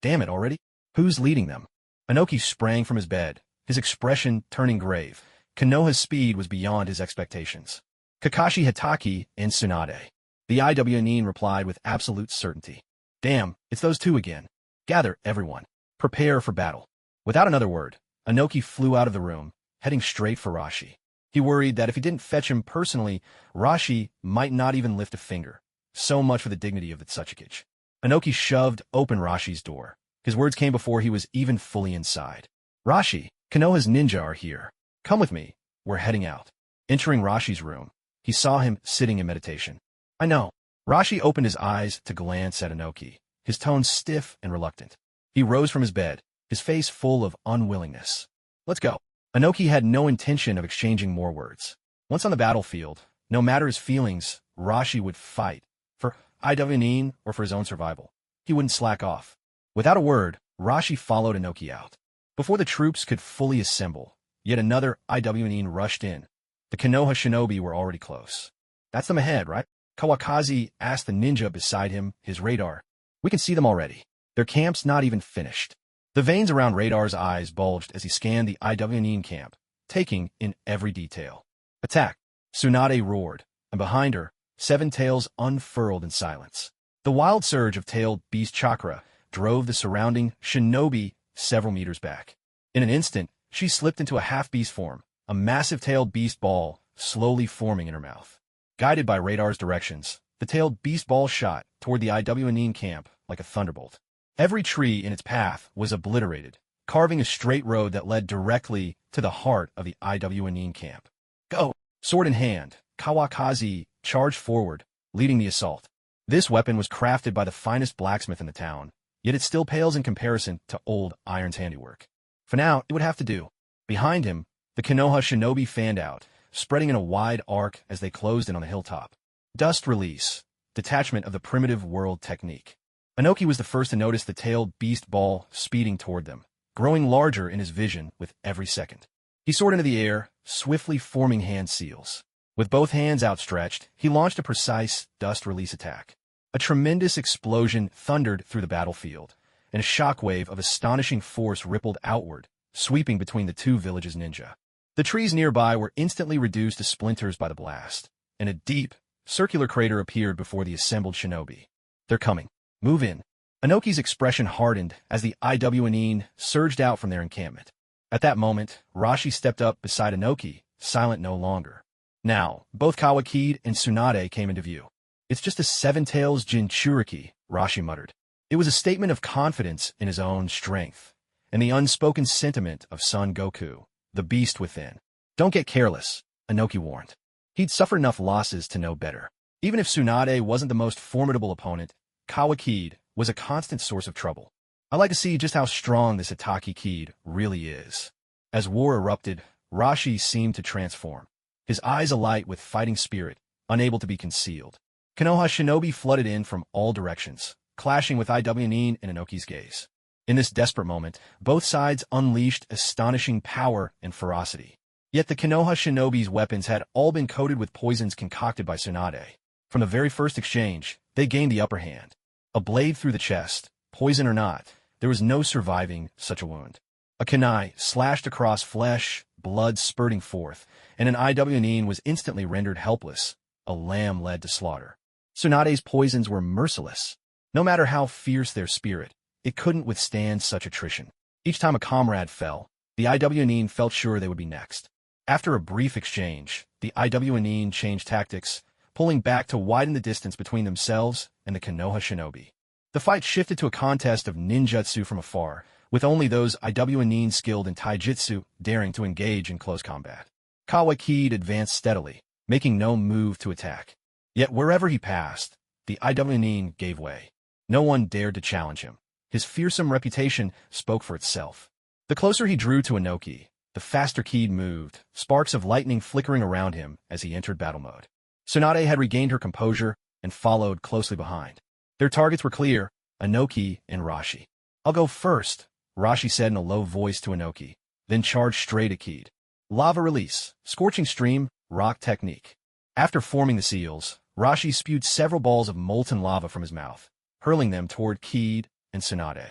Damn it already? Who's leading them? Inoki sprang from his bed, his expression turning grave. Konoha's speed was beyond his expectations. Kakashi, Hitaki, and Tsunade. The IWNine replied with absolute certainty. Damn, it's those two again. Gather, everyone. Prepare for battle. Without another word, Inoki flew out of the room, heading straight for Rashi. He worried that if he didn't fetch him personally, Rashi might not even lift a finger. So much for the dignity of the Tsuchikage. Inoki shoved open Rashi's door. His words came before he was even fully inside. Rashi, Konoha's ninja are here. Come with me. We're heading out. Entering Rashi's room, he saw him sitting in meditation. I know. Rashi opened his eyes to glance at Inoki, his tone stiff and reluctant. He rose from his bed, his face full of unwillingness. Let's go. Inoki had no intention of exchanging more words. Once on the battlefield, no matter his feelings, Rashi would fight. For IWNine or for his own survival. He wouldn't slack off. Without a word, Rashi followed Inoki out. Before the troops could fully assemble, yet another IWNine rushed in. The Konoha shinobi were already close. That's them ahead, right? Kawakaki asked the ninja beside him, his radar. We can see them already. Their camp's not even finished. The veins around Radar's eyes bulged as he scanned the IWNine camp, taking in every detail. Attack! Tsunade roared, and behind her, seven tails unfurled in silence. The wild surge of tailed beast chakra drove the surrounding shinobi several meters back. In an instant, she slipped into a half-beast form, a massive tailed beast ball slowly forming in her mouth. Guided by Radar's directions, the tailed beast ball shot toward the IWNine camp like a thunderbolt. Every tree in its path was obliterated, carving a straight road that led directly to the heart of the IWNine camp. Go! Sword in hand, Kawakaki charged forward, leading the assault. This weapon was crafted by the finest blacksmith in the town, yet it still pales in comparison to old iron's handiwork. For now, it would have to do. Behind him, the Konoha shinobi fanned out, spreading in a wide arc as they closed in on the hilltop. Dust release, detachment of the primitive world technique. Inoki was the first to notice the tailed beast ball speeding toward them, growing larger in his vision with every second. He soared into the air, swiftly forming hand seals. With both hands outstretched, he launched a precise dust release attack. A tremendous explosion thundered through the battlefield, and a shockwave of astonishing force rippled outward, sweeping between the two villages' ninja. The trees nearby were instantly reduced to splinters by the blast, and a deep, circular crater appeared before the assembled shinobi. They're coming. Move in. Inoki's expression hardened as the IWNine surged out from their encampment. At that moment, Rashi stepped up beside Inoki, silent no longer. Now, both Kawakaki and Tsunade came into view. It's just a seven-tails Jinchuriki, Rashi muttered. It was a statement of confidence in his own strength, and the unspoken sentiment of Son Goku, the beast within. Don't get careless, Inoki warned. He'd suffered enough losses to know better. Even if Tsunade wasn't the most formidable opponent, Kawakaki was a constant source of trouble. I like to see just how strong this Hitaki kid really is. As war erupted, Rashi seemed to transform, his eyes alight with fighting spirit, unable to be concealed. Konoha shinobi flooded in from all directions, clashing with IWNine and Inoki's gaze. In this desperate moment, both sides unleashed astonishing power and ferocity. Yet the Konoha shinobi's weapons had all been coated with poisons concocted by Tsunade. From the very first exchange, they gained the upper hand. A blade through the chest, poison or not, there was no surviving such a wound. A kunai slashed across flesh, blood spurting forth, and an IWNine was instantly rendered helpless, a lamb led to slaughter. Tsunade's poisons were merciless. No matter how fierce their spirit, it couldn't withstand such attrition. Each time a comrade fell, the IWNine felt sure they would be next. After a brief exchange, the IWNine changed tactics, pulling back to widen the distance between themselves and the Konoha shinobi. The fight shifted to a contest of ninjutsu from afar, with only those IWNine skilled in taijutsu daring to engage in close combat. Kawakaki advanced steadily, making no move to attack. Yet wherever he passed, the IWNine gave way. No one dared to challenge him. His fearsome reputation spoke for itself. The closer he drew to Inoki, the faster Kid moved, sparks of lightning flickering around him as he entered battle mode. Tsunade had regained her composure and followed closely behind. Their targets were clear, Inoki and Rashi. I'll go first, Rashi said in a low voice to Inoki, then charged straight at Kid. Lava release, scorching stream, rock technique. After forming the seals, Rashi spewed several balls of molten lava from his mouth, hurling them toward Kid and Tsunade.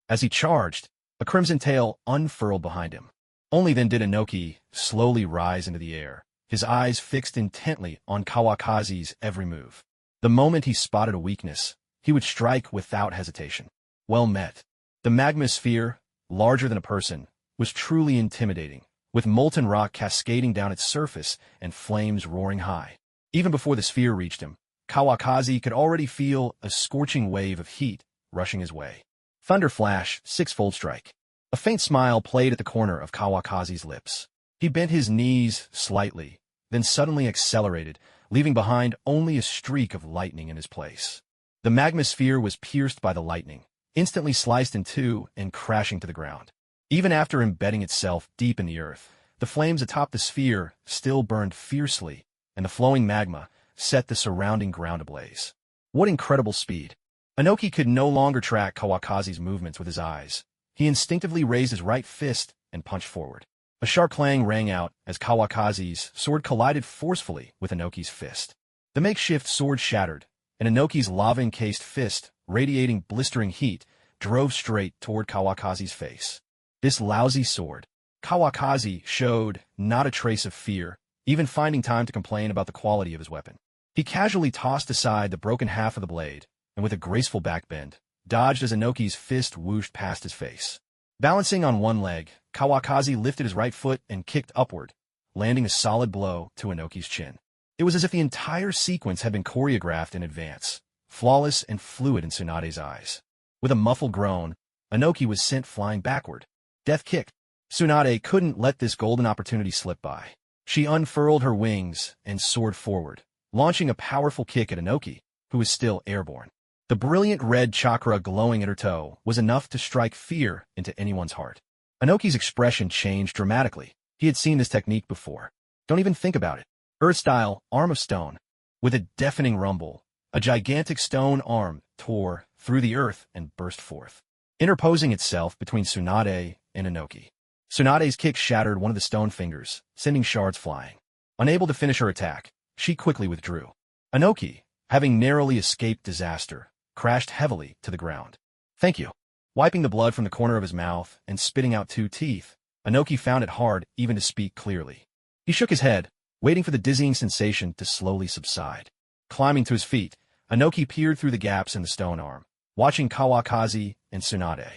As he charged, a crimson tail unfurled behind him. Only then did Inoki slowly rise into the air, his eyes fixed intently on Kawakazi's every move. The moment he spotted a weakness, he would strike without hesitation. Well met. The magma sphere, larger than a person, was truly intimidating, with molten rock cascading down its surface and flames roaring high. Even before the sphere reached him, Kawakazi could already feel a scorching wave of heat rushing his way. Thunder flash, six-fold strike. A faint smile played at the corner of Kawakazi's lips. He bent his knees slightly, then suddenly accelerated, leaving behind only a streak of lightning in his place. The magma sphere was pierced by the lightning, instantly sliced in two and crashing to the ground. Even after embedding itself deep in the earth, the flames atop the sphere still burned fiercely, and the flowing magma set the surrounding ground ablaze. What incredible speed! Inoki could no longer track Kawakazi's movements with his eyes. He instinctively raised his right fist and punched forward. A sharp clang rang out as Kawakazi's sword collided forcefully with Inoki's fist. The makeshift sword shattered, and Inoki's lava-encased fist, radiating blistering heat, drove straight toward Kawakazi's face. This lousy sword. Kawakazi showed not a trace of fear, even finding time to complain about the quality of his weapon. He casually tossed aside the broken half of the blade, and with a graceful backbend, dodged as Inoki's fist whooshed past his face. Balancing on one leg, Kawakazi lifted his right foot and kicked upward, landing a solid blow to Inoki's chin. It was as if the entire sequence had been choreographed in advance, flawless and fluid in Tsunade's eyes. With a muffled groan, Inoki was sent flying backward. Death kick. Tsunade couldn't let this golden opportunity slip by. She unfurled her wings and soared forward, launching a powerful kick at Inoki, who was still airborne. The brilliant red chakra glowing at her toe was enough to strike fear into anyone's heart. Inoki's expression changed dramatically. He had seen this technique before. Don't even think about it. Earth-style, arm of stone. With a deafening rumble, a gigantic stone arm tore through the earth and burst forth, interposing itself between Tsunade and Inoki. Tsunade's kick shattered one of the stone fingers, sending shards flying. Unable to finish her attack, she quickly withdrew. Inoki, having narrowly escaped disaster, crashed heavily to the ground. Thank you. Wiping the blood from the corner of his mouth and spitting out 2 teeth, Inoki found it hard even to speak clearly. He shook his head, waiting for the dizzying sensation to slowly subside. Climbing to his feet, Inoki peered through the gaps in the stone arm, watching Kawakazi and Tsunade.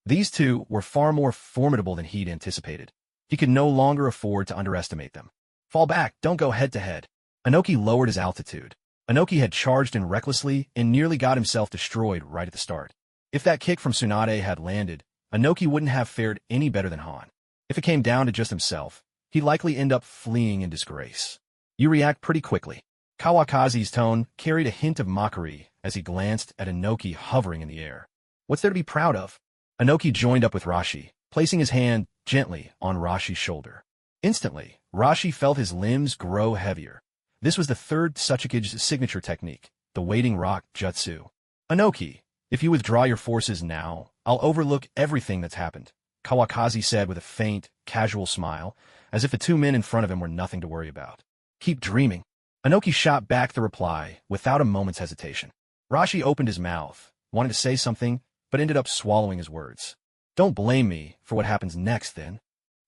These two were far more formidable than he'd anticipated. He could no longer afford to underestimate them. Fall back, don't go head-to-head. Inoki lowered his altitude. Inoki had charged in recklessly and nearly got himself destroyed right at the start. If that kick from Tsunade had landed, Inoki wouldn't have fared any better than Han. If it came down to just himself, he'd likely end up fleeing in disgrace. You react pretty quickly. Kawakazi's tone carried a hint of mockery as he glanced at Inoki hovering in the air. What's there to be proud of? Inoki joined up with Rashi, placing his hand gently on Rashi's shoulder. Instantly, Rashi felt his limbs grow heavier. This was the third Tsuchikige's signature technique, the waiting rock jutsu. Inoki, if you withdraw your forces now, I'll overlook everything that's happened, Kawakazi said with a faint, casual smile, as if the 2 men in front of him were nothing to worry about. Keep dreaming. Inoki shot back the reply without a moment's hesitation. Rashi opened his mouth, wanted to say something, but ended up swallowing his words. Don't blame me for what happens next, then.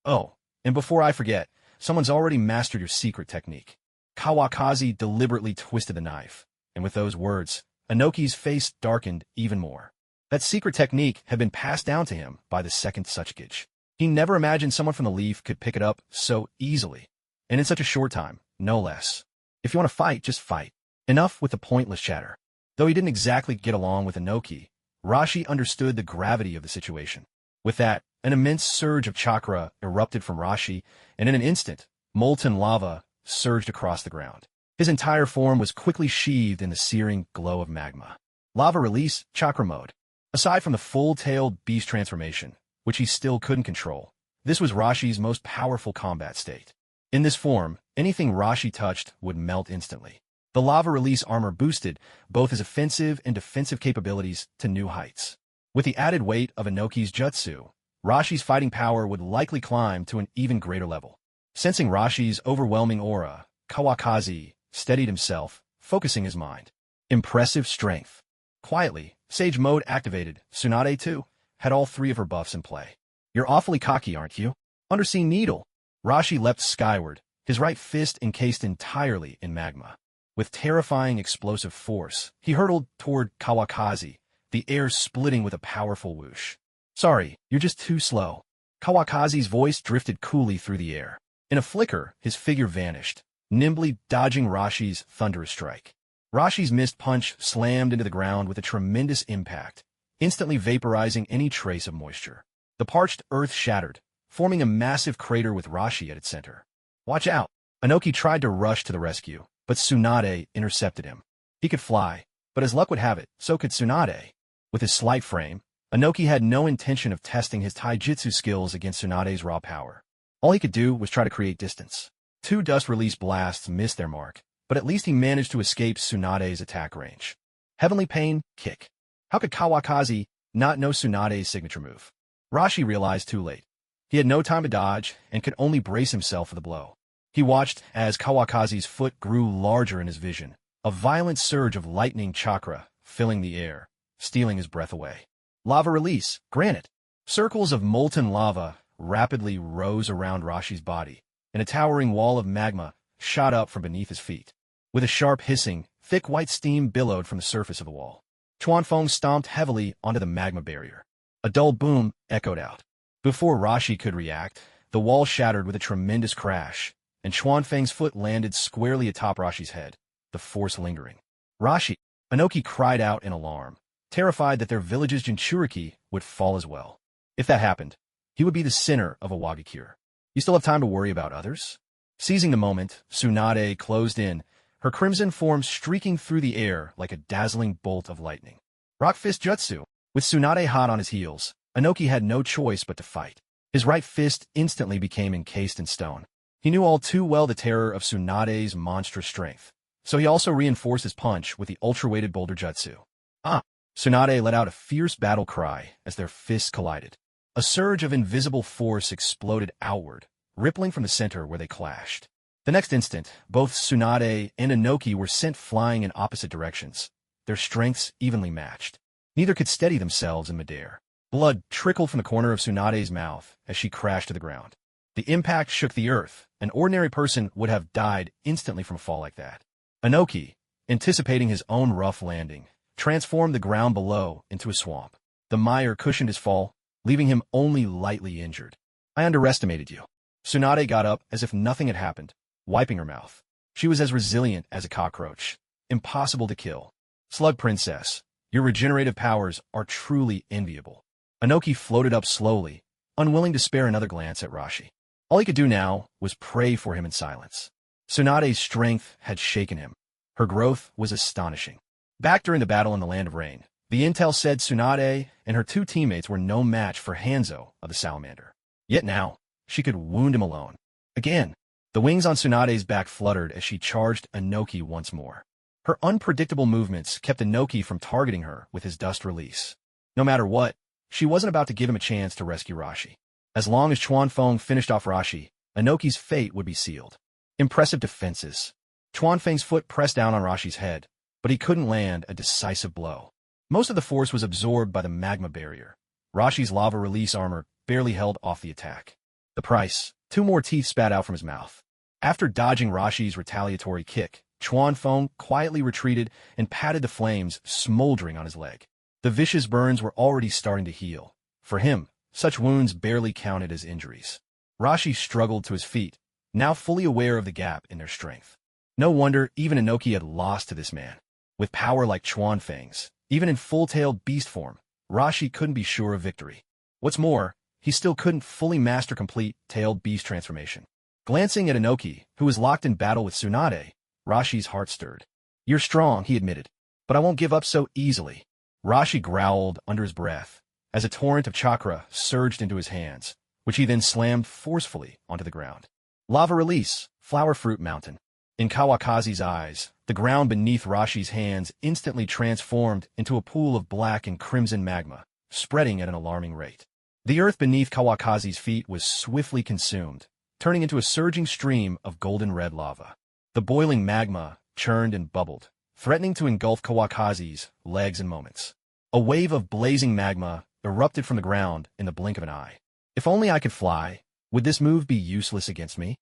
Oh, and before I forget, someone's already mastered your secret technique. Kawakazi deliberately twisted the knife, and with those words, Inoki's face darkened even more. That secret technique had been passed down to him by the second Tsuchikage. He never imagined someone from the Leaf could pick it up so easily, and in such a short time, no less. If you want to fight, just fight. Enough with the pointless chatter. Though he didn't exactly get along with Inoki, Rashi understood the gravity of the situation. With that, an immense surge of chakra erupted from Rashi, and in an instant, molten lava surged across the ground. His entire form was quickly sheathed in the searing glow of magma. Lava release, chakra mode. Aside from the full-tailed beast transformation, which he still couldn't control, this was Rashi's most powerful combat state. In this form, anything Rashi touched would melt instantly. The lava release armor boosted both his offensive and defensive capabilities to new heights. With the added weight of Inoki's jutsu, Rashi's fighting power would likely climb to an even greater level. Sensing Rashi's overwhelming aura, Kawakazi steadied himself, focusing his mind. Impressive strength. Quietly, Sage mode activated. Tsunade, too, had all three of her buffs in play. You're awfully cocky, aren't you? Undersea Needle. Rashi leapt skyward, his right fist encased entirely in magma. With terrifying explosive force, he hurtled toward Kawakaki, the air splitting with a powerful whoosh. Sorry, you're just too slow. Kawakazi's voice drifted coolly through the air. In a flicker, his figure vanished, nimbly dodging Rashi's thunderous strike. Rashi's missed punch slammed into the ground with a tremendous impact, instantly vaporizing any trace of moisture. The parched earth shattered, forming a massive crater with Rashi at its center. Watch out! Inoki tried to rush to the rescue, but Tsunade intercepted him. He could fly, but as luck would have it, so could Tsunade. With his slight frame, Inoki had no intention of testing his taijutsu skills against Tsunade's raw power. All he could do was try to create distance. 2 dust-release blasts missed their mark, but at least he managed to escape Tsunade's attack range. Heavenly Pain, kick. How could Kawakazi not know Tsunade's signature move? Rashi realized too late. He had no time to dodge and could only brace himself for the blow. He watched as Kawakazi's foot grew larger in his vision, a violent surge of lightning chakra filling the air, stealing his breath away. Lava release, granite. Circles of molten lava rapidly rose around Rashi's body, and a towering wall of magma shot up from beneath his feet. With a sharp hissing, thick white steam billowed from the surface of the wall. Chuanfeng stomped heavily onto the magma barrier. A dull boom echoed out. Before Rashi could react, the wall shattered with a tremendous crash, and Chuanfeng's foot landed squarely atop Rashi's head, the force lingering. Rashi! Inoki cried out in alarm, terrified that their village's Jinchuriki would fall as well. If that happened, he would be the center of a Wagakure. You still have time to worry about others? Seizing the moment, Tsunade closed in, her crimson form streaking through the air like a dazzling bolt of lightning. Rock Fist Jutsu. With Tsunade hot on his heels, Inoki had no choice but to fight. His right fist instantly became encased in stone. He knew all too well the terror of Tsunade's monstrous strength, so he also reinforced his punch with the ultra-weighted boulder jutsu. Ah! Tsunade let out a fierce battle cry as their fists collided. A surge of invisible force exploded outward, rippling from the center where they clashed. The next instant, both Tsunade and Inoki were sent flying in opposite directions, their strengths evenly matched. Neither could steady themselves in midair. Blood trickled from the corner of Tsunade's mouth as she crashed to the ground. The impact shook the earth. An ordinary person would have died instantly from a fall like that. Inoki, anticipating his own rough landing, transformed the ground below into a swamp. The mire cushioned his fall, leaving him only lightly injured. I underestimated you. Tsunade got up as if nothing had happened, wiping her mouth. She was as resilient as a cockroach. Impossible to kill. Slug Princess, your regenerative powers are truly enviable. Inoki floated up slowly, unwilling to spare another glance at Rashi. All he could do now was pray for him in silence. Tsunade's strength had shaken him. Her growth was astonishing. Back during the battle in the Land of Rain, the intel said Tsunade and her 2 teammates were no match for Hanzo of the Salamander. Yet now, she could wound him alone. Again, the wings on Tsunade's back fluttered as she charged Inoki once more. Her unpredictable movements kept Inoki from targeting her with his dust release. No matter what, she wasn't about to give him a chance to rescue Rashi. As long as Chuanfeng finished off Rashi, Inoki's fate would be sealed. Impressive defenses. Chuanfeng's foot pressed down on Rashi's head, but he couldn't land a decisive blow. Most of the force was absorbed by the magma barrier. Rashi's lava release armor barely held off the attack. The price, 2 more teeth spat out from his mouth. After dodging Rashi's retaliatory kick, Chuanfeng quietly retreated and patted the flames smoldering on his leg. The vicious burns were already starting to heal. For him, such wounds barely counted as injuries. Rashi struggled to his feet, now fully aware of the gap in their strength. No wonder even Inoki had lost to this man. With power like Chuanfeng's, even in full-tailed beast form, Rashi couldn't be sure of victory. What's more, he still couldn't fully master complete tailed beast transformation. Glancing at Inoki, who was locked in battle with Tsunade, Rashi's heart stirred. You're strong, he admitted, but I won't give up so easily. Rashi growled under his breath as a torrent of chakra surged into his hands, which he then slammed forcefully onto the ground. Lava release, Flower Fruit Mountain. In Kawakazi's eyes, the ground beneath Rashi's hands instantly transformed into a pool of black and crimson magma, spreading at an alarming rate. The earth beneath Kawakazi's feet was swiftly consumed, turning into a surging stream of golden red lava. The boiling magma churned and bubbled, threatening to engulf Kawakazi's legs in moments. A wave of blazing magma erupted from the ground in the blink of an eye. If only I could fly, would this move be useless against me?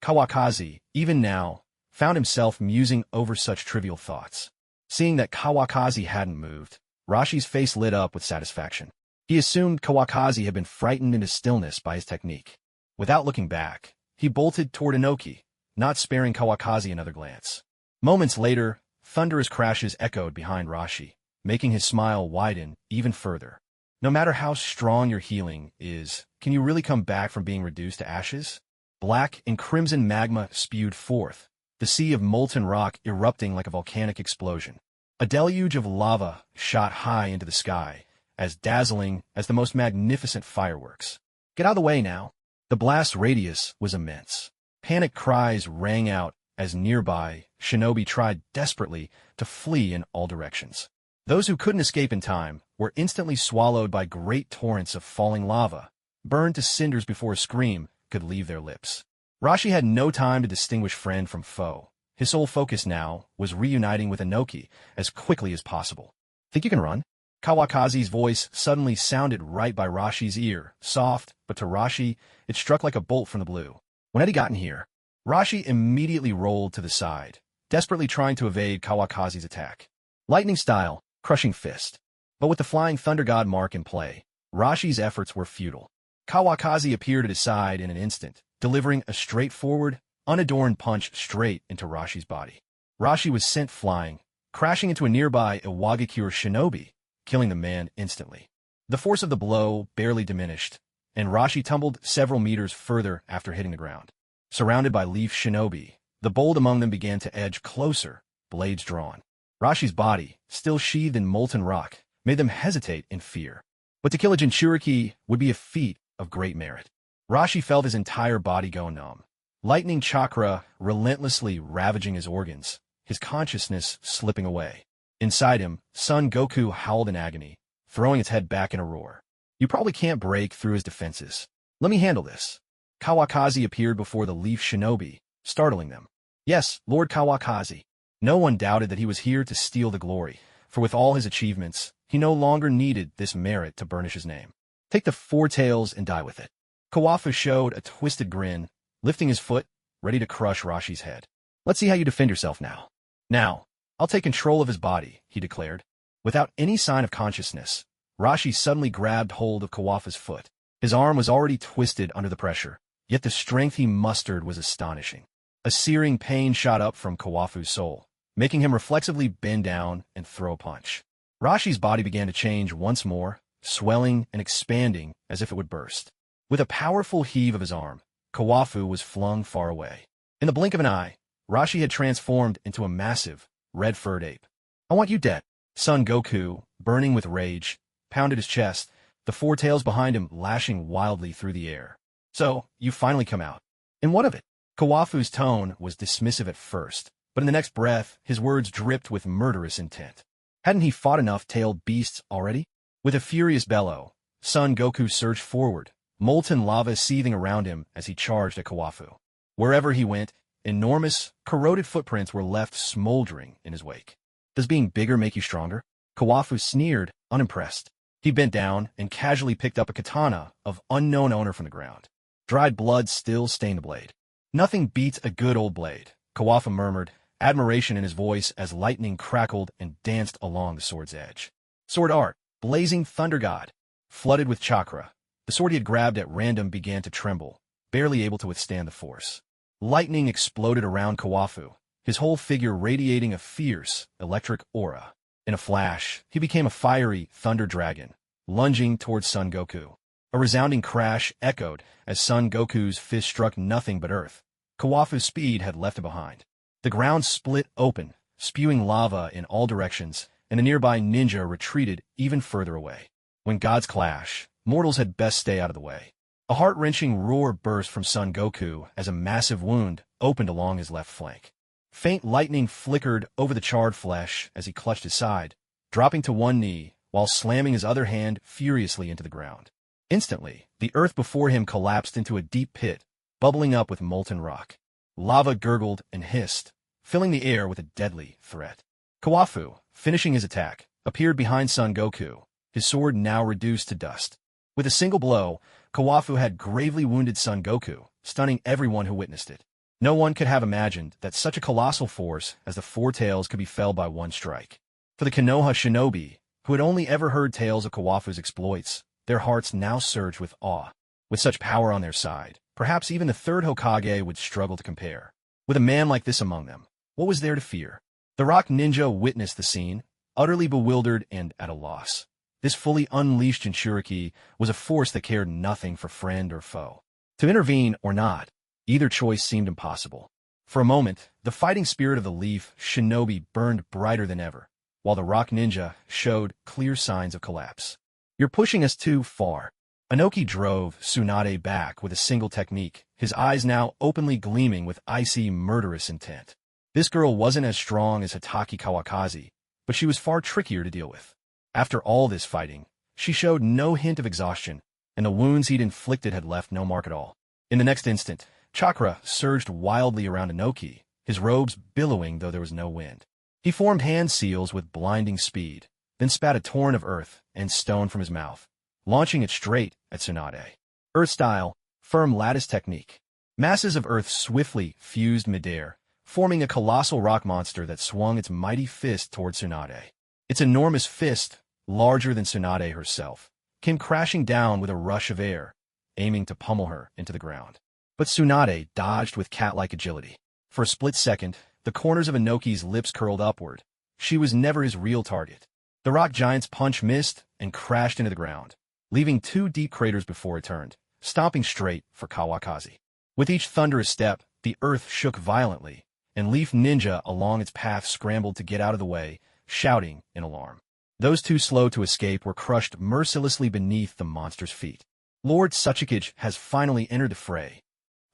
Kawakazi, even now, found himself musing over such trivial thoughts. Seeing that Kawakazi hadn't moved, Rashi's face lit up with satisfaction. He assumed Kawakazi had been frightened into stillness by his technique. Without looking back, he bolted toward Inoki, not sparing Kawakazi another glance. Moments later, thunderous crashes echoed behind Rashi, making his smile widen even further. No matter how strong your healing is, can you really come back from being reduced to ashes? Black and crimson magma spewed forth, the sea of molten rock erupting like a volcanic explosion. A deluge of lava shot high into the sky, as dazzling as the most magnificent fireworks. Get out of the way now. The blast radius was immense. Panic cries rang out as nearby shinobi tried desperately to flee in all directions. Those who couldn't escape in time were instantly swallowed by great torrents of falling lava, burned to cinders before a scream could leave their lips. Rashi had no time to distinguish friend from foe. His sole focus now was reuniting with Inoki as quickly as possible. Think you can run? Kawakazi's voice suddenly sounded right by Rashi's ear, soft, but to Rashi, it struck like a bolt from the blue. When had he gotten here? Rashi immediately rolled to the side, desperately trying to evade Kawakazi's attack. Lightning style, crushing fist. But with the flying thunder god mark in play, Rashi's efforts were futile. Kawakazi appeared at his side in an instant, delivering a straightforward, unadorned punch straight into Rashi's body. Rashi was sent flying, crashing into a nearby Iwagakure shinobi, killing the man instantly. The force of the blow barely diminished, and Rashi tumbled several meters further after hitting the ground. Surrounded by leaf shinobi, the bold among them began to edge closer, blades drawn. Rashi's body, still sheathed in molten rock, made them hesitate in fear. But to kill a Jinchuriki would be a feat of great merit. Rashi felt his entire body go numb. Lightning chakra relentlessly ravaging his organs, his consciousness slipping away. Inside him, Son Goku howled in agony, throwing its head back in a roar. You probably can't break through his defenses. Let me handle this. Kawakazi appeared before the leaf shinobi, startling them. Yes, Lord Kawakazi. No one doubted that he was here to steal the glory, for with all his achievements, he no longer needed this merit to burnish his name. Take the four tails and die with it. Kawafu showed a twisted grin, lifting his foot, ready to crush Rashi's head. Let's see how you defend yourself now. Now, I'll take control of his body, he declared. Without any sign of consciousness, Rashi suddenly grabbed hold of Kawafu's foot. His arm was already twisted under the pressure, yet the strength he mustered was astonishing. A searing pain shot up from Kawafu's soul, making him reflexively bend down and throw a punch. Rashi's body began to change once more, swelling and expanding as if it would burst. With a powerful heave of his arm, Kawafu was flung far away. In the blink of an eye, Rashi had transformed into a massive, red-furred ape. I want you dead. Son Goku, burning with rage, pounded his chest, the four tails behind him lashing wildly through the air. So, you finally come out. And what of it? Kawafu's tone was dismissive at first, but in the next breath, his words dripped with murderous intent. Hadn't he fought enough tailed beasts already? With a furious bellow, Son Goku surged forward, molten lava seething around him as he charged at Kawafu. Wherever he went, enormous, corroded footprints were left smoldering in his wake. Does being bigger make you stronger? Kawafu sneered, unimpressed. He bent down and casually picked up a katana of unknown owner from the ground. Dried blood still stained the blade. Nothing beats a good old blade, Kawafu murmured, admiration in his voice as lightning crackled and danced along the sword's edge. Sword art, blazing thunder god. Flooded with chakra, the sword he had grabbed at random began to tremble, barely able to withstand the force. Lightning exploded around Kawafu, his whole figure radiating a fierce, electric aura. In a flash, he became a fiery thunder dragon, lunging towards Son Goku. A resounding crash echoed as Son Goku's fist struck nothing but earth. Kawafu's speed had left him behind. The ground split open, spewing lava in all directions, and a nearby ninja retreated even further away. When gods clash, mortals had best stay out of the way. A heart-wrenching roar burst from Son Goku as a massive wound opened along his left flank. Faint lightning flickered over the charred flesh as he clutched his side, dropping to one knee while slamming his other hand furiously into the ground. Instantly, the earth before him collapsed into a deep pit, bubbling up with molten rock. Lava gurgled and hissed, filling the air with a deadly threat. Kawafu, finishing his attack, appeared behind Son Goku, his sword now reduced to dust. With a single blow, Kawafu had gravely wounded Son Goku, stunning everyone who witnessed it. No one could have imagined that such a colossal force as the Four Tails could be felled by one strike. For the Konoha shinobi, who had only ever heard tales of Kawafu's exploits, their hearts now surged with awe. With such power on their side, perhaps even the third Hokage would struggle to compare. With a man like this among them, what was there to fear? The Rock Ninja witnessed the scene, utterly bewildered and at a loss. This fully unleashed Jinchuriki was a force that cared nothing for friend or foe. To intervene or not, either choice seemed impossible. For a moment, the fighting spirit of the Leaf Shinobi burned brighter than ever, while the Rock Ninja showed clear signs of collapse. "You're pushing us too far." Inoki drove Tsunade back with a single technique, his eyes now openly gleaming with icy, murderous intent. This girl wasn't as strong as Hitaki Kawakazi, but she was far trickier to deal with. After all this fighting, she showed no hint of exhaustion, and the wounds he'd inflicted had left no mark at all. In the next instant, chakra surged wildly around Inoki, his robes billowing though there was no wind. He formed hand seals with blinding speed, then spat a torrent of earth and stone from his mouth, launching it straight at Tsunade. Earth-style, firm lattice technique. Masses of earth swiftly fused midair, forming a colossal rock monster that swung its mighty fist toward Tsunade. Its enormous fist, larger than Tsunade herself, came crashing down with a rush of air, aiming to pummel her into the ground. But Tsunade dodged with cat-like agility. For a split second, the corners of Inoki's lips curled upward. She was never his real target. The rock giant's punch missed and crashed into the ground, leaving two deep craters before it turned, stomping straight for Kawakazi. With each thunderous step, the earth shook violently, and Leaf Ninja along its path scrambled to get out of the way, shouting in alarm. Those too slow to escape were crushed mercilessly beneath the monster's feet. Lord Suchikage has finally entered the fray.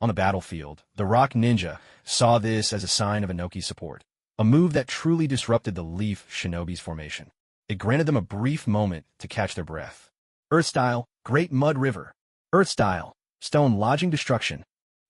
On the battlefield, the Rock Ninja saw this as a sign of Inoki's support, a move that truly disrupted the Leaf Shinobi's formation. It granted them a brief moment to catch their breath. Earth-style, Great Mud River. Earth-style, Stone Lodging Destruction.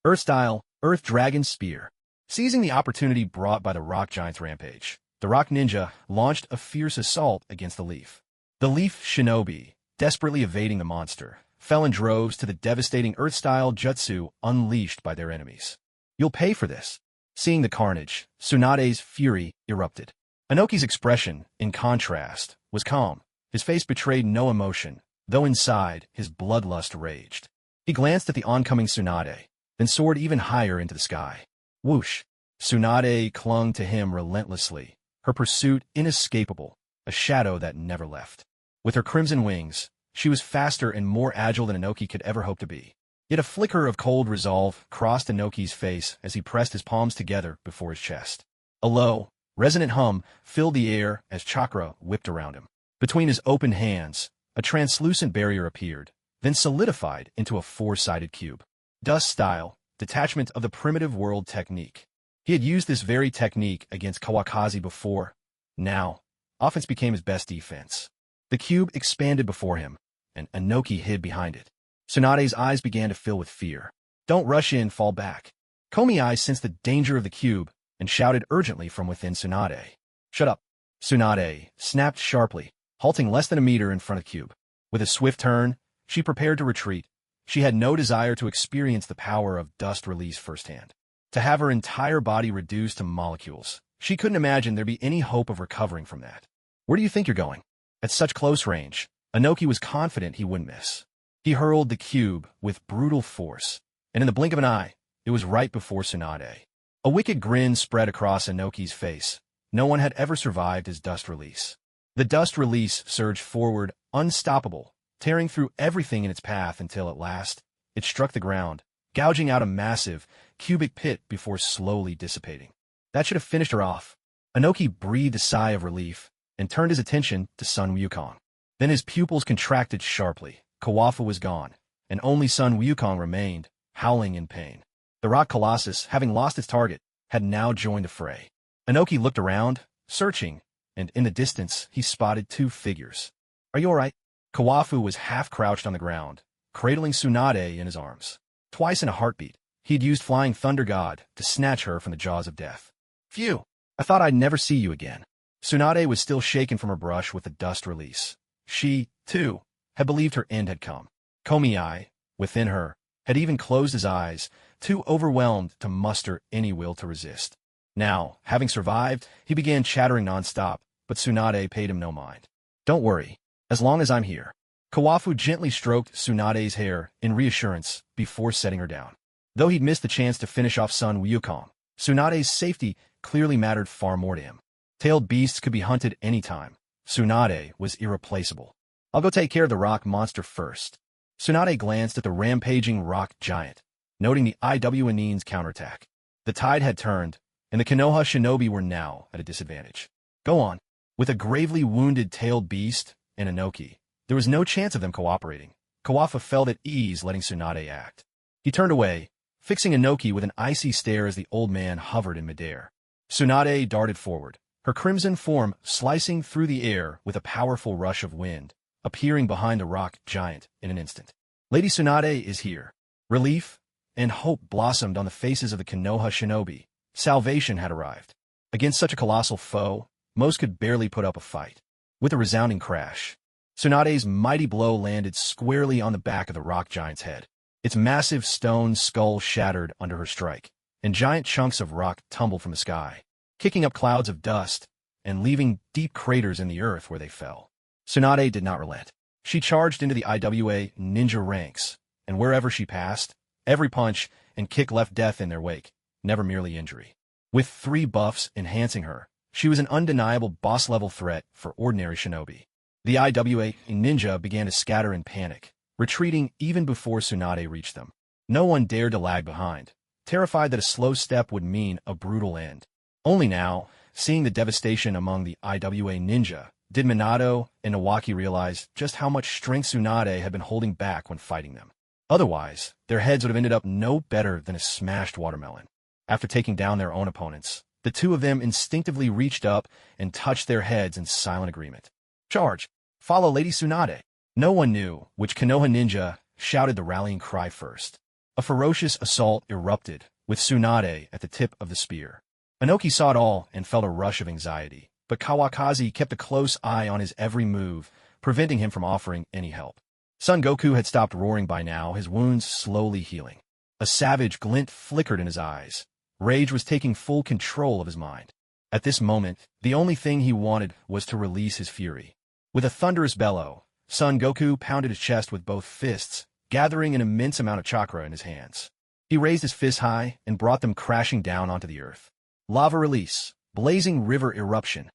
Earth-style, Earth Dragon Spear. Seizing the opportunity brought by the Rock Giant's rampage, the Rock Ninja launched a fierce assault against the Leaf. The Leaf Shinobi, desperately evading the monster, fell in droves to the devastating Earth-style jutsu unleashed by their enemies. "You'll pay for this." Seeing the carnage, Tsunade's fury erupted. Inoki's expression, in contrast, was calm. His face betrayed no emotion, though inside, his bloodlust raged. He glanced at the oncoming Tsunade, then soared even higher into the sky. Whoosh! Tsunade clung to him relentlessly, her pursuit inescapable, a shadow that never left. With her crimson wings, she was faster and more agile than Inoki could ever hope to be. Yet a flicker of cold resolve crossed Inoki's face as he pressed his palms together before his chest. A low, resonant hum filled the air as chakra whipped around him. Between his open hands, a translucent barrier appeared, then solidified into a four-sided cube. Dust-style, detachment of the primitive world technique. He had used this very technique against Kawakazi before. Now, offense became his best defense. The cube expanded before him, and Inoki hid behind it. Tsunade's eyes began to fill with fear. "Don't rush in, fall back." Komi sensed the danger of the cube and shouted urgently from within Tsunade. "Shut up." Tsunade snapped sharply, halting less than a meter in front of the cube. With a swift turn, she prepared to retreat. She had no desire to experience the power of dust release firsthand. To have her entire body reduced to molecules, she couldn't imagine there'd be any hope of recovering from that. "Where do you think you're going?" At such close range, Inoki was confident he wouldn't miss. He hurled the cube with brutal force, and in the blink of an eye, it was right before Tsunade. A wicked grin spread across Inoki's face. No one had ever survived his dust release. The dust release surged forward, unstoppable, tearing through everything in its path until at last, it struck the ground, gouging out a massive, cubic pit before slowly dissipating. That should have finished her off. Inoki breathed a sigh of relief and turned his attention to Sun Wukong. Then his pupils contracted sharply. Kawafu was gone, and only Sun Wukong remained, howling in pain. The rock colossus, having lost its target, had now joined the fray. Inoki looked around, searching, and in the distance he spotted two figures. "Are you all right?" Kawafu was half-crouched on the ground, cradling Tsunade in his arms. Twice in a heartbeat, he'd used Flying Thunder God to snatch her from the jaws of death. "Phew! I thought I'd never see you again." Tsunade was still shaken from her brush with the dust release. She, too, had believed her end had come. Komi, within her, had even closed his eyes, too overwhelmed to muster any will to resist. Now, having survived, he began chattering nonstop, but Tsunade paid him no mind. Don't worry, as long as I'm here. Kawafu gently stroked Tsunade's hair in reassurance before setting her down. Though he'd missed the chance to finish off Sun Wukong, Tsunade's safety clearly mattered far more to him. Tailed beasts could be hunted anytime. Tsunade was irreplaceable. I'll go take care of the rock monster first. Tsunade glanced at the rampaging rock giant, noting the Iwnin's counterattack. The tide had turned, and the Konoha shinobi were now at a disadvantage. Go on. With a gravely wounded tailed beast and Inoki, there was no chance of them cooperating. Kawafu felt at ease letting Tsunade act. He turned away, fixing Inoki with an icy stare as the old man hovered in midair. Tsunade darted forward, her crimson form slicing through the air with a powerful rush of wind, appearing behind the rock giant in an instant. Lady Tsunade is here. Relief and hope blossomed on the faces of the Konoha shinobi. Salvation had arrived. Against such a colossal foe, most could barely put up a fight. With a resounding crash, Tsunade's mighty blow landed squarely on the back of the rock giant's head. Its massive stone skull shattered under her strike, and giant chunks of rock tumbled from the sky, kicking up clouds of dust and leaving deep craters in the earth where they fell. Tsunade did not relent. She charged into the IWA ninja ranks, and wherever she passed, every punch and kick left death in their wake, never merely injury. With 3 buffs enhancing her, she was an undeniable boss-level threat for ordinary shinobi. The IWA ninja began to scatter in panic, retreating even before Tsunade reached them. No one dared to lag behind, terrified that a slow step would mean a brutal end. Only now, seeing the devastation among the IWA ninja, did Minato and Nawaki realize just how much strength Tsunade had been holding back when fighting them. Otherwise, their heads would have ended up no better than a smashed watermelon. After taking down their own opponents, the two of them instinctively reached up and touched their heads in silent agreement. Charge! Follow Lady Tsunade! No one knew which Konoha ninja shouted the rallying cry first. A ferocious assault erupted, with Tsunade at the tip of the spear. Inoki saw it all and felt a rush of anxiety, but Kawakaki kept a close eye on his every move, preventing him from offering any help. Son Goku had stopped roaring by now, his wounds slowly healing. A savage glint flickered in his eyes. Rage was taking full control of his mind. At this moment, the only thing he wanted was to release his fury. With a thunderous bellow, Son Goku pounded his chest with both fists, gathering an immense amount of chakra in his hands. He raised his fists high and brought them crashing down onto the earth. Lava release, blazing river eruption.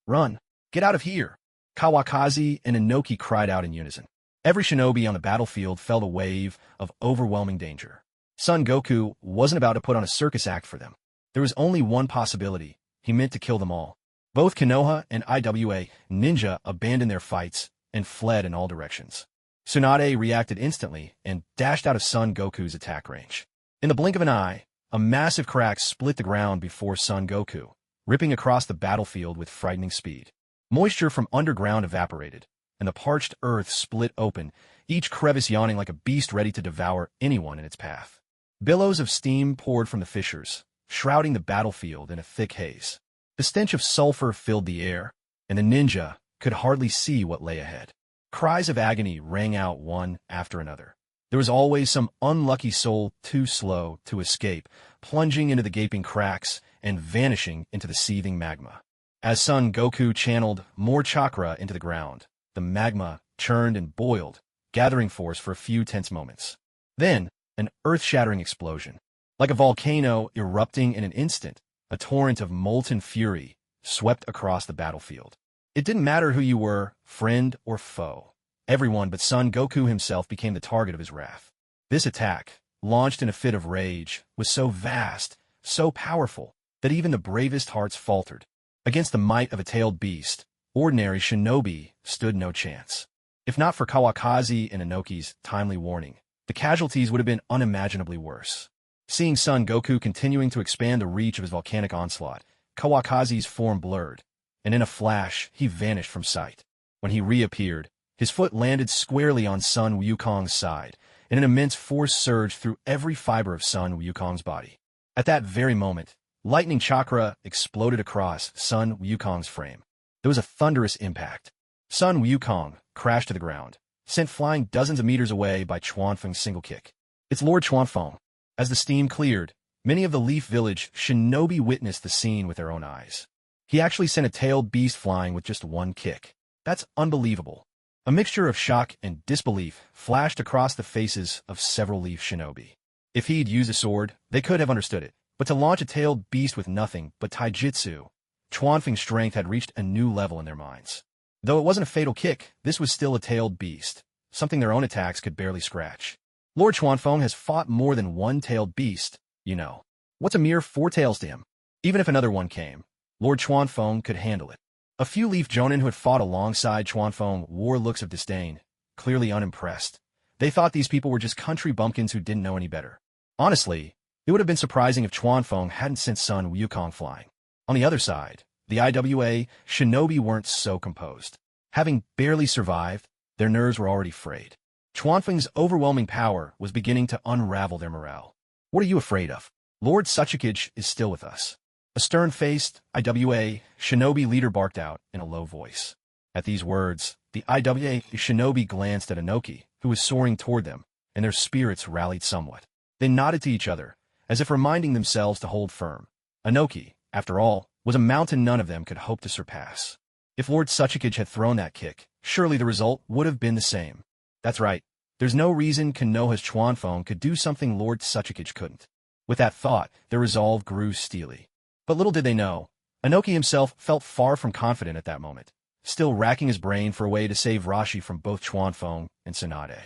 Run! Get out of here! Kawakaki and Inoki cried out in unison. Every shinobi on the battlefield felt a wave of overwhelming danger. Son Goku wasn't about to put on a circus act for them. There was only one possibility. He meant to kill them all. Both Konoha and IWA ninja abandoned their fights and fled in all directions. Tsunade reacted instantly and dashed out of Son Goku's attack range. In the blink of an eye, a massive crack split the ground before Son Goku, ripping across the battlefield with frightening speed. Moisture from underground evaporated, and the parched earth split open, each crevice yawning like a beast ready to devour anyone in its path. Billows of steam poured from the fissures, shrouding the battlefield in a thick haze. The stench of sulfur filled the air, and the ninja could hardly see what lay ahead. Cries of agony rang out one after another. There was always some unlucky soul too slow to escape, plunging into the gaping cracks and vanishing into the seething magma. As Son Goku channeled more chakra into the ground, the magma churned and boiled, gathering force for a few tense moments. Then, an earth-shattering explosion. Like a volcano erupting in an instant, a torrent of molten fury swept across the battlefield. It didn't matter who you were, friend or foe. Everyone but Son Goku himself became the target of his wrath. This attack, launched in a fit of rage, was so vast, so powerful, that even the bravest hearts faltered. Against the might of a tailed beast, ordinary shinobi stood no chance. If not for Kawakaki and Inoki's timely warning, the casualties would have been unimaginably worse. Seeing Son Goku continuing to expand the reach of his volcanic onslaught, Kawakazi's form blurred, and in a flash, he vanished from sight. When he reappeared, his foot landed squarely on Sun Wukong's side, and an immense force surged through every fiber of Sun Wukong's body. At that very moment, lightning chakra exploded across Sun Wukong's frame. There was a thunderous impact. Sun Wukong crashed to the ground, sent flying dozens of meters away by Chuanfeng's single kick. It's Lord Chuanfeng. As the steam cleared, many of the Leaf Village shinobi witnessed the scene with their own eyes. He actually sent a tailed beast flying with just one kick. That's unbelievable. A mixture of shock and disbelief flashed across the faces of several Leaf shinobi. If he'd used a sword, they could have understood it, but to launch a tailed beast with nothing but taijutsu, Chuanfeng's strength had reached a new level in their minds. Though it wasn't a fatal kick, this was still a tailed beast, something their own attacks could barely scratch. Lord Chuanfeng has fought more than one tailed beast, you know. What's a mere 4 tails to him? Even if another one came, Lord Chuanfeng could handle it. A few Leaf Jonin who had fought alongside Chuanfeng wore looks of disdain, clearly unimpressed. They thought these people were just country bumpkins who didn't know any better. Honestly, it would have been surprising if Chuanfeng hadn't sent Sun Wukong flying. On the other side, the IWA shinobi weren't so composed. Having barely survived, their nerves were already frayed. Chuanfeng's overwhelming power was beginning to unravel their morale. What are you afraid of? Lord Tsuchikage is still with us. A stern-faced IWA shinobi leader barked out in a low voice. At these words, the IWA shinobi glanced at Inoki, who was soaring toward them, and their spirits rallied somewhat. They nodded to each other, as if reminding themselves to hold firm. Inoki, after all, was a mountain none of them could hope to surpass. If Lord Tsuchikage had thrown that kick, surely the result would have been the same. That's right. There's no reason Konoha's Chuanfeng could do something Lord Tsuchikage couldn't. With that thought, their resolve grew steely. But little did they know, Inoki himself felt far from confident at that moment, still racking his brain for a way to save Rashi from both Chuanfeng and Tsunade.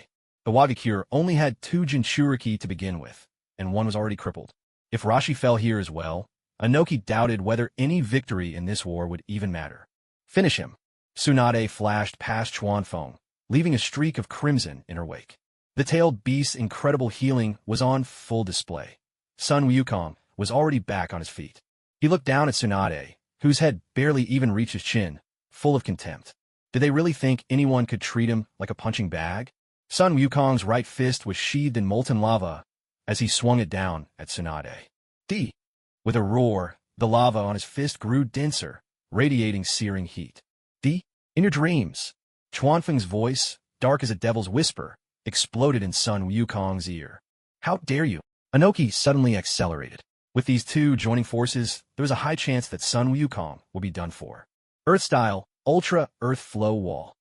Kawakaki only had 2 Jinchuriki to begin with, and one was already crippled. If Rashi fell here as well, Inoki doubted whether any victory in this war would even matter. Finish him. Tsunade flashed past Chuanfeng, leaving a streak of crimson in her wake. The tailed beast's incredible healing was on full display. Sun Wukong was already back on his feet. He looked down at Tsunade, whose head barely even reached his chin, full of contempt. Did they really think anyone could treat him like a punching bag? Sun Wukong's right fist was sheathed in molten lava as he swung it down at Tsunade. D. With a roar, the lava on his fist grew denser, radiating searing heat. D. In your dreams. Chuanfeng's voice, dark as a devil's whisper, exploded in Sun Wukong's ear. How dare you? Inoki suddenly accelerated. With these two joining forces, there was a high chance that Sun Wukong would be done for. Earth-style, ultra-earth flow wall.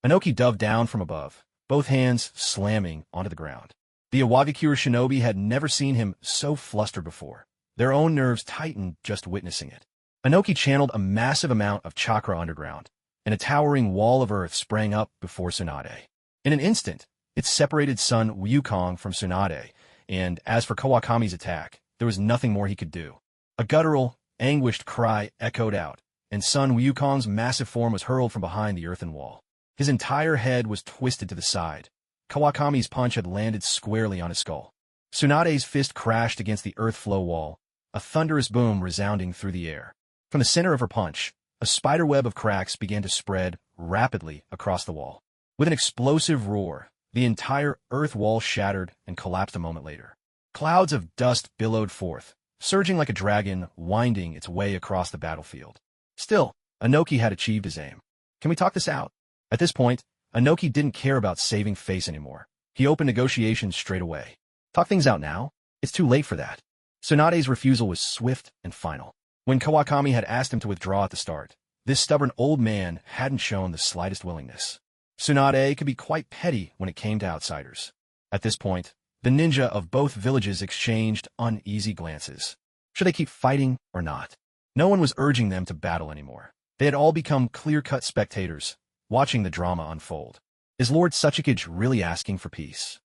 Inoki dove down from above, both hands slamming onto the ground. The Iwagakure shinobi had never seen him so flustered before. Their own nerves tightened just witnessing it. Inoki channeled a massive amount of chakra underground, and a towering wall of earth sprang up before Tsunade. In an instant, it separated Sun Wukong from Tsunade, and as for Kawakami's attack, there was nothing more he could do. A guttural, anguished cry echoed out, and Sun Wukong's massive form was hurled from behind the earthen wall. His entire head was twisted to the side. Kawakami's punch had landed squarely on his skull. Tsunade's fist crashed against the earth flow wall, a thunderous boom resounding through the air. From the center of her punch, a spiderweb of cracks began to spread rapidly across the wall. With an explosive roar, the entire earth wall shattered and collapsed a moment later. Clouds of dust billowed forth, surging like a dragon, winding its way across the battlefield. Still, Inoki had achieved his aim. Can we talk this out? At this point, Inoki didn't care about saving face anymore. He opened negotiations straight away. Talk things out now? It's too late for that. Tsunade's refusal was swift and final. When Kawakami had asked him to withdraw at the start, this stubborn old man hadn't shown the slightest willingness. Tsunade could be quite petty when it came to outsiders. At this point, the ninja of both villages exchanged uneasy glances. Should they keep fighting or not? No one was urging them to battle anymore. They had all become clear-cut spectators, watching the drama unfold. Is Lord Tsuchikage really asking for peace?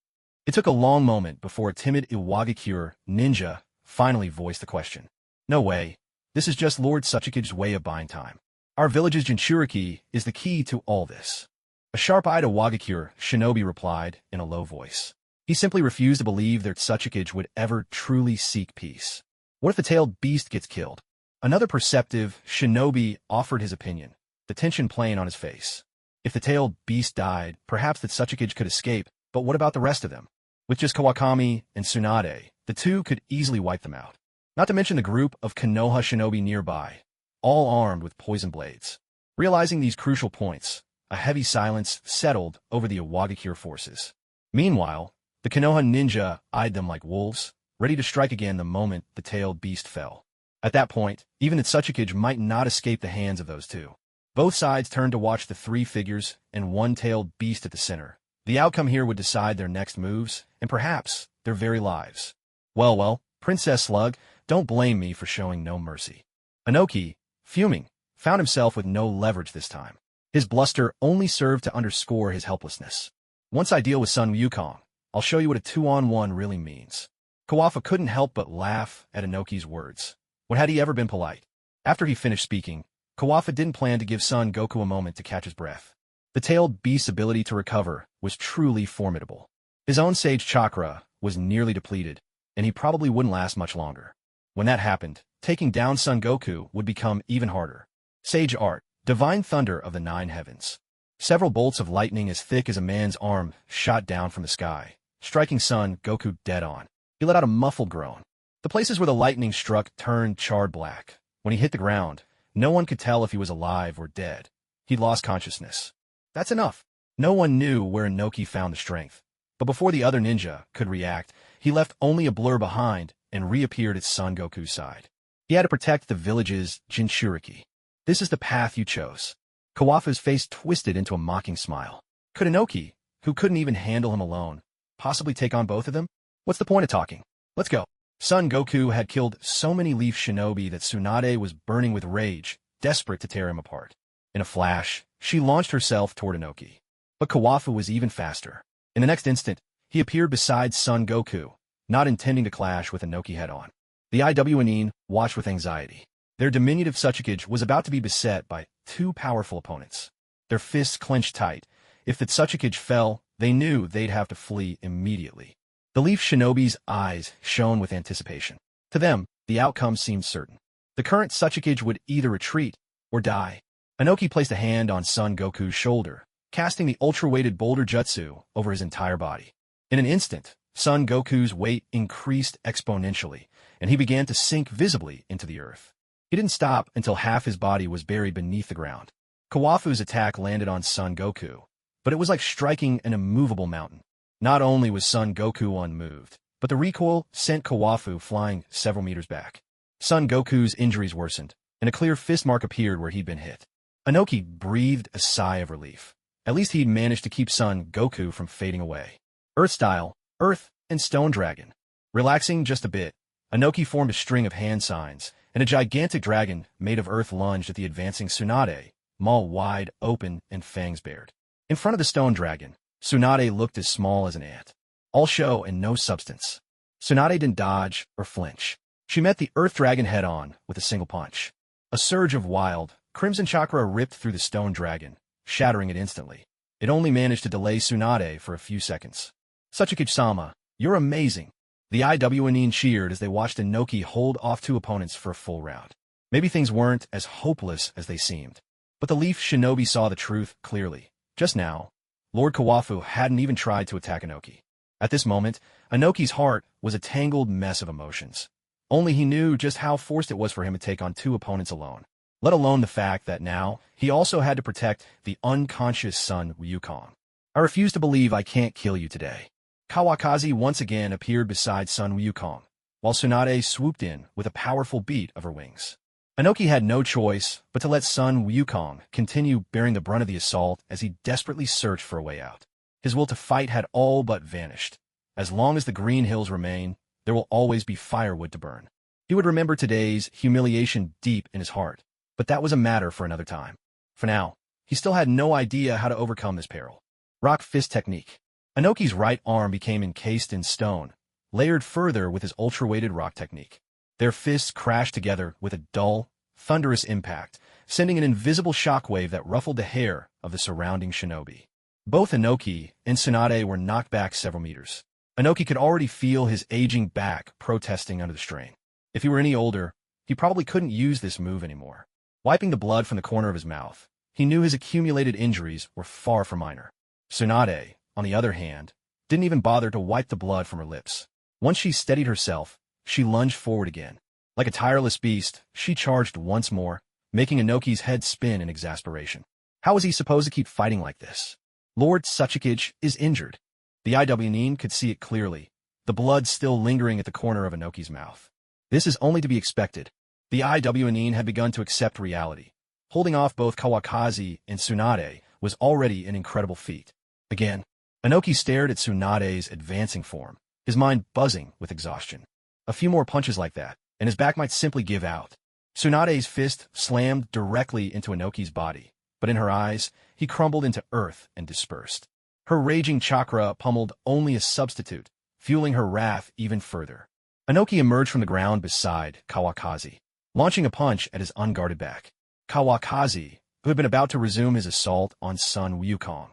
It took a long moment before a timid Iwagakure ninja finally voiced the question. No way. This is just Lord Tsuchikage's way of buying time. Our village's Jinchuriki is the key to all this. A sharp-eyed Iwagakure shinobi replied in a low voice. He simply refused to believe that Tsuchikage would ever truly seek peace. What if the tailed beast gets killed? Another perceptive shinobi offered his opinion, the tension playing on his face. If the tailed beast died, perhaps the Tsuchikage could escape, but what about the rest of them? With just Kawakami and Tsunade, the two could easily wipe them out. Not to mention the group of Konoha shinobi nearby, all armed with poison blades. Realizing these crucial points, a heavy silence settled over the Iwagakure forces. Meanwhile, the Konoha ninja eyed them like wolves, ready to strike again the moment the tailed beast fell. At that point, even the Tsuchikage might not escape the hands of those two. Both sides turned to watch the three figures and one-tailed beast at the center. The outcome here would decide their next moves, and perhaps their very lives. Well, Princess Slug, don't blame me for showing no mercy. Inoki, fuming, found himself with no leverage this time. His bluster only served to underscore his helplessness. Once I deal with Sun Wukong, I'll show you what a 2-on-1 really means. Kawafa couldn't help but laugh at Inoki's words. When had he ever been polite? After he finished speaking, Kawafa didn't plan to give Son Goku a moment to catch his breath. The tailed beast's ability to recover was truly formidable. His own Sage Chakra was nearly depleted, and he probably wouldn't last much longer. When that happened, taking down Son Goku would become even harder. Sage Art, Divine Thunder of the Nine Heavens. Several bolts of lightning as thick as a man's arm shot down from the sky, striking Son Goku dead on. He let out a muffled groan. The places where the lightning struck turned charred black. When he hit the ground, no one could tell if he was alive or dead. He'd lost consciousness. That's enough. No one knew where Inoki found the strength. But before the other ninja could react, he left only a blur behind and reappeared at Son Goku's side. He had to protect the village's Jinchuriki. This is the path you chose. Kawafa's face twisted into a mocking smile. Could Inoki, who couldn't even handle him alone, possibly take on both of them? What's the point of talking? Let's go. Son Goku had killed so many Leaf Shinobi that Tsunade was burning with rage, desperate to tear him apart. In a flash, she launched herself toward Inoki. But Kawafa was even faster. In the next instant, he appeared beside Son Goku, not intending to clash with Inoki head-on. The IWNine watched with anxiety. Their diminutive Tsuchikage was about to be beset by two powerful opponents. Their fists clenched tight. If the Tsuchikage fell, they knew they'd have to flee immediately. The Leaf Shinobi's eyes shone with anticipation. To them, the outcome seemed certain. The current Tsuchikage would either retreat or die. Inoki placed a hand on Son Goku's shoulder, casting the ultra-weighted boulder jutsu over his entire body. In an instant, Son Goku's weight increased exponentially, and he began to sink visibly into the earth. He didn't stop until half his body was buried beneath the ground. Kawafu's attack landed on Son Goku, but it was like striking an immovable mountain. Not only was Son Goku unmoved, but the recoil sent Kawafu flying several meters back. Son Goku's injuries worsened, and a clear fist mark appeared where he'd been hit. Inoki breathed a sigh of relief. At least he'd managed to keep Son Goku from fading away. Earth style, Earth and Stone Dragon. Relaxing just a bit, Inoki formed a string of hand signs, and a gigantic dragon made of earth lunged at the advancing Tsunade, maw wide open and fangs bared. In front of the stone dragon, Tsunade looked as small as an ant. All show and no substance. Tsunade didn't dodge or flinch. She met the earth dragon head-on with a single punch. A surge of wild, crimson chakra ripped through the stone dragon, shattering it instantly. It only managed to delay Tsunade for a few seconds. Tsuchikage-sama, you're amazing. The IWNine cheered as they watched Inoki hold off two opponents for a full round. Maybe things weren't as hopeless as they seemed. But the Leaf Shinobi saw the truth clearly. Just now, Lord Kawafu hadn't even tried to attack Inoki. At this moment, Inoki's heart was a tangled mess of emotions. Only he knew just how forced it was for him to take on two opponents alone, let alone the fact that now he also had to protect the unconscious Son Wukong. I refuse to believe I can't kill you today. Kawakaki once again appeared beside Son Wukong, while Tsunade swooped in with a powerful beat of her wings. Inoki had no choice but to let Son Wukong continue bearing the brunt of the assault as he desperately searched for a way out. His will to fight had all but vanished. As long as the green hills remain, there will always be firewood to burn. He would remember today's humiliation deep in his heart, but that was a matter for another time. For now, he still had no idea how to overcome this peril. Rock Fist Technique. Inoki's right arm became encased in stone, layered further with his ultra-weighted rock technique. Their fists crashed together with a dull, thunderous impact, sending an invisible shockwave that ruffled the hair of the surrounding shinobi. Both Inoki and Tsunade were knocked back several meters. Inoki could already feel his aging back protesting under the strain. If he were any older, he probably couldn't use this move anymore. Wiping the blood from the corner of his mouth, he knew his accumulated injuries were far from minor. Tsunade, on the other hand, didn't even bother to wipe the blood from her lips. Once she steadied herself, she lunged forward again. Like a tireless beast, she charged once more, making Inoki's head spin in exasperation. How was he supposed to keep fighting like this? Lord Tsuchikage is injured. The IWNine could see it clearly, the blood still lingering at the corner of Inoki's mouth. This is only to be expected. The IWNine had begun to accept reality. Holding off both Kawakaki and Tsunade was already an incredible feat. Again, Inoki stared at Tsunade's advancing form, his mind buzzing with exhaustion. A few more punches like that, and his back might simply give out. Tsunade's fist slammed directly into Inoki's body, but in her eyes, he crumbled into earth and dispersed. Her raging chakra pummeled only a substitute, fueling her wrath even further. Inoki emerged from the ground beside Kawakaki, launching a punch at his unguarded back. Kawakaki, who had been about to resume his assault on Sun Wukong,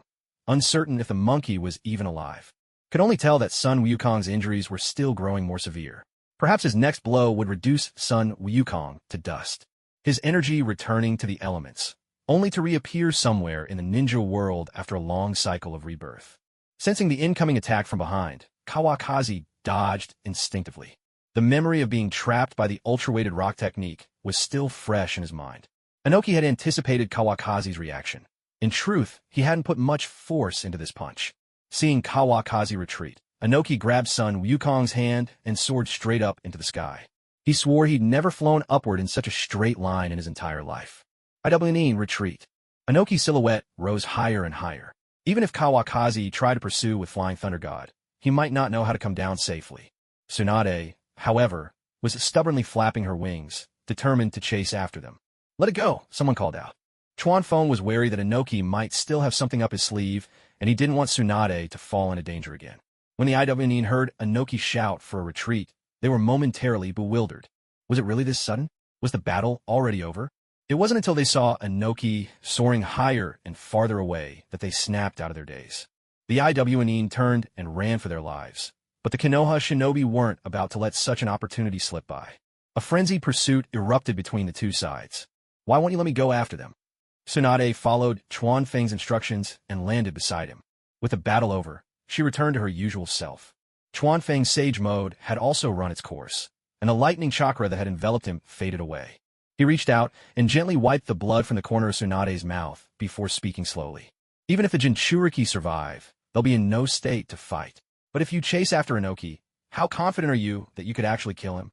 uncertain if the monkey was even alive, could only tell that Sun Wukong's injuries were still growing more severe. Perhaps his next blow would reduce Sun Wukong to dust, his energy returning to the elements, only to reappear somewhere in the ninja world after a long cycle of rebirth. Sensing the incoming attack from behind, Kawakaki dodged instinctively. The memory of being trapped by the ultra-weighted rock technique was still fresh in his mind. Inoki had anticipated Kawakaki's reaction. In truth, he hadn't put much force into this punch. Seeing Kawakaki retreat, Inoki grabbed Sun Wukong's hand and soared straight up into the sky. He swore he'd never flown upward in such a straight line in his entire life. IWNine retreat. Inoki's silhouette rose higher and higher. Even if Kawakaki tried to pursue with Flying Thunder God, he might not know how to come down safely. Tsunade, however, was stubbornly flapping her wings, determined to chase after them. "Let it go," someone called out. Chuanfeng was wary that Inoki might still have something up his sleeve, and he didn't want Tsunade to fall into danger again. When the IWNine heard Inoki shout for a retreat, they were momentarily bewildered. Was it really this sudden? Was the battle already over? It wasn't until they saw Inoki soaring higher and farther away that they snapped out of their daze. The IWNine turned and ran for their lives, but the Konoha shinobi weren't about to let such an opportunity slip by. A frenzied pursuit erupted between the two sides. "Why won't you let me go after them?" Tsunade followed Chuanfeng's instructions and landed beside him. With the battle over, she returned to her usual self. Chuanfeng's sage mode had also run its course, and the lightning chakra that had enveloped him faded away. He reached out and gently wiped the blood from the corner of Tsunade's mouth before speaking slowly. "Even if the Jinchuriki survive, they'll be in no state to fight. But if you chase after Inoki, how confident are you that you could actually kill him?"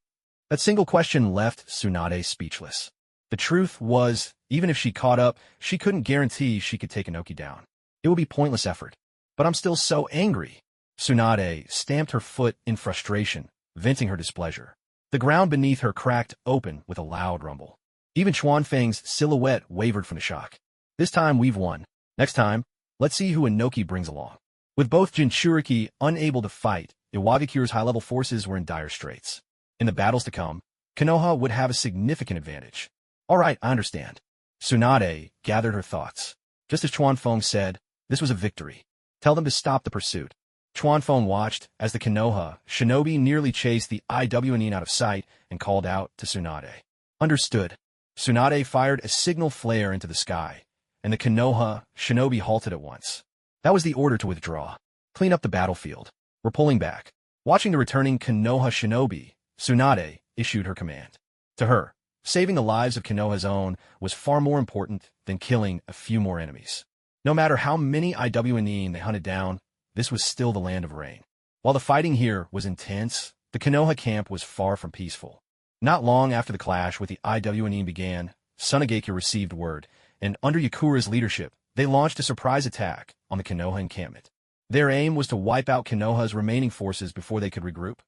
That single question left Tsunade speechless. The truth was, even if she caught up, she couldn't guarantee she could take Inoki down. It would be pointless effort. "But I'm still so angry." Tsunade stamped her foot in frustration, venting her displeasure. The ground beneath her cracked open with a loud rumble. Even Chuanfeng's silhouette wavered from the shock. "This time we've won. Next time, let's see who Inoki brings along." With both Jinchuriki unable to fight, Iwagakure's high-level forces were in dire straits. In the battles to come, Konoha would have a significant advantage. "All right, I understand." Tsunade gathered her thoughts. Just as Chuanfeng said, this was a victory. Tell them to stop the pursuit. Chuanfeng watched as the Konoha shinobi nearly chased the IWNine out of sight and called out to Tsunade. "Understood." Tsunade fired a signal flare into the sky, and the Konoha shinobi halted at once. That was the order to withdraw. "Clean up the battlefield. We're pulling back." Watching the returning Konoha shinobi, Tsunade issued her command. To her, saving the lives of Konoha's own was far more important than killing a few more enemies. No matter how many IWNine they hunted down, this was still the land of rain. While the fighting here was intense, the Konoha camp was far from peaceful. Not long after the clash with the IWNine began, Tsunade received word, and under Yakura's leadership, they launched a surprise attack on the Konoha encampment. Their aim was to wipe out Konoha's remaining forces before they could regroup.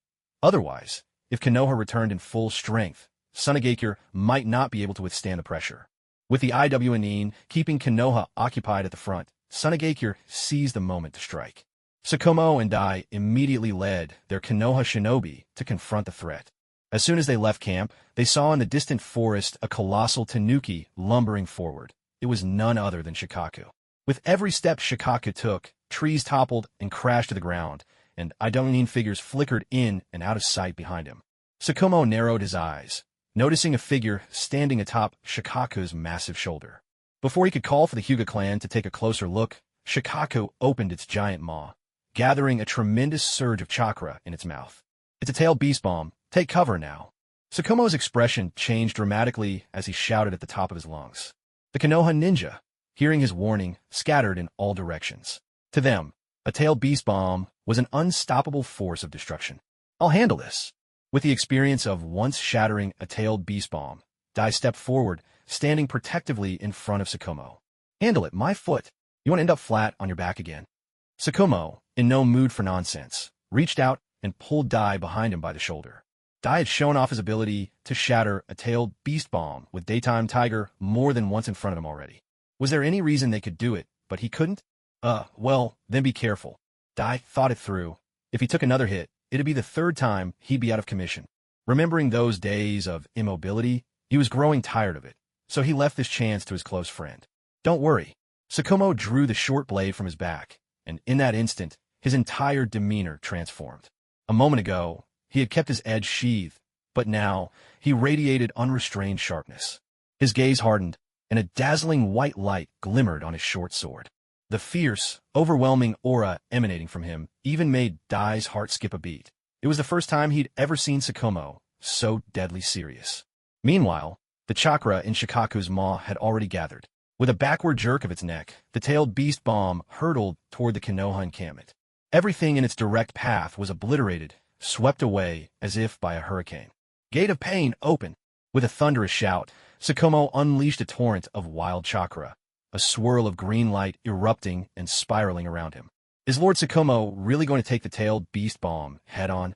Otherwise, if Konoha returned in full strength, Tsunade might not be able to withstand the pressure. With the IWNine keeping Konoha occupied at the front, Tsunade seized the moment to strike. Sukumo and Dai immediately led their Konoha shinobi to confront the threat. As soon as they left camp, they saw in the distant forest a colossal tanuki lumbering forward. It was none other than Shikaku. With every step Shikaku took, trees toppled and crashed to the ground, and IWNine figures flickered in and out of sight behind him. Sukumo narrowed his eyes, noticing a figure standing atop Shikaku's massive shoulder. Before he could call for the Hyuga clan to take a closer look, Shikaku opened its giant maw, gathering a tremendous surge of chakra in its mouth. "It's a tailed beast bomb. Take cover now." Sukumo's expression changed dramatically as he shouted at the top of his lungs. The Konoha ninja, hearing his warning, scattered in all directions. To them, a tailed beast bomb was an unstoppable force of destruction. I'll handle this. With the experience of once shattering a tailed beast bomb, Dai stepped forward, standing protectively in front of Sukumo. Handle it, my foot. You won't end up flat on your back again. Sukumo, in no mood for nonsense, reached out and pulled Dai behind him by the shoulder. Dai had shown off his ability to shatter a tailed beast bomb with Daytime Tiger more than once in front of him already. Was there any reason they could do it, but he couldn't? Well, then be careful. Dai thought it through. If he took another hit, it'd be the third time he'd be out of commission. Remembering those days of immobility, he was growing tired of it, so he left this chance to his close friend. Don't worry. Sukumo drew the short blade from his back, and in that instant, his entire demeanor transformed. A moment ago, he had kept his edge sheathed, but now he radiated unrestrained sharpness. His gaze hardened, and a dazzling white light glimmered on his short sword. The fierce, overwhelming aura emanating from him even made Dai's heart skip a beat. It was the first time he'd ever seen Sukumo so deadly serious. Meanwhile, the chakra in Shikaku's maw had already gathered. With a backward jerk of its neck, the tailed beast bomb hurtled toward the Konoha encampment. Everything in its direct path was obliterated, swept away as if by a hurricane. Gate of Pain open! With a thunderous shout, Sukumo unleashed a torrent of wild chakra, a swirl of green light erupting and spiraling around him. Is Lord Sukumo really going to take the tailed beast bomb head-on?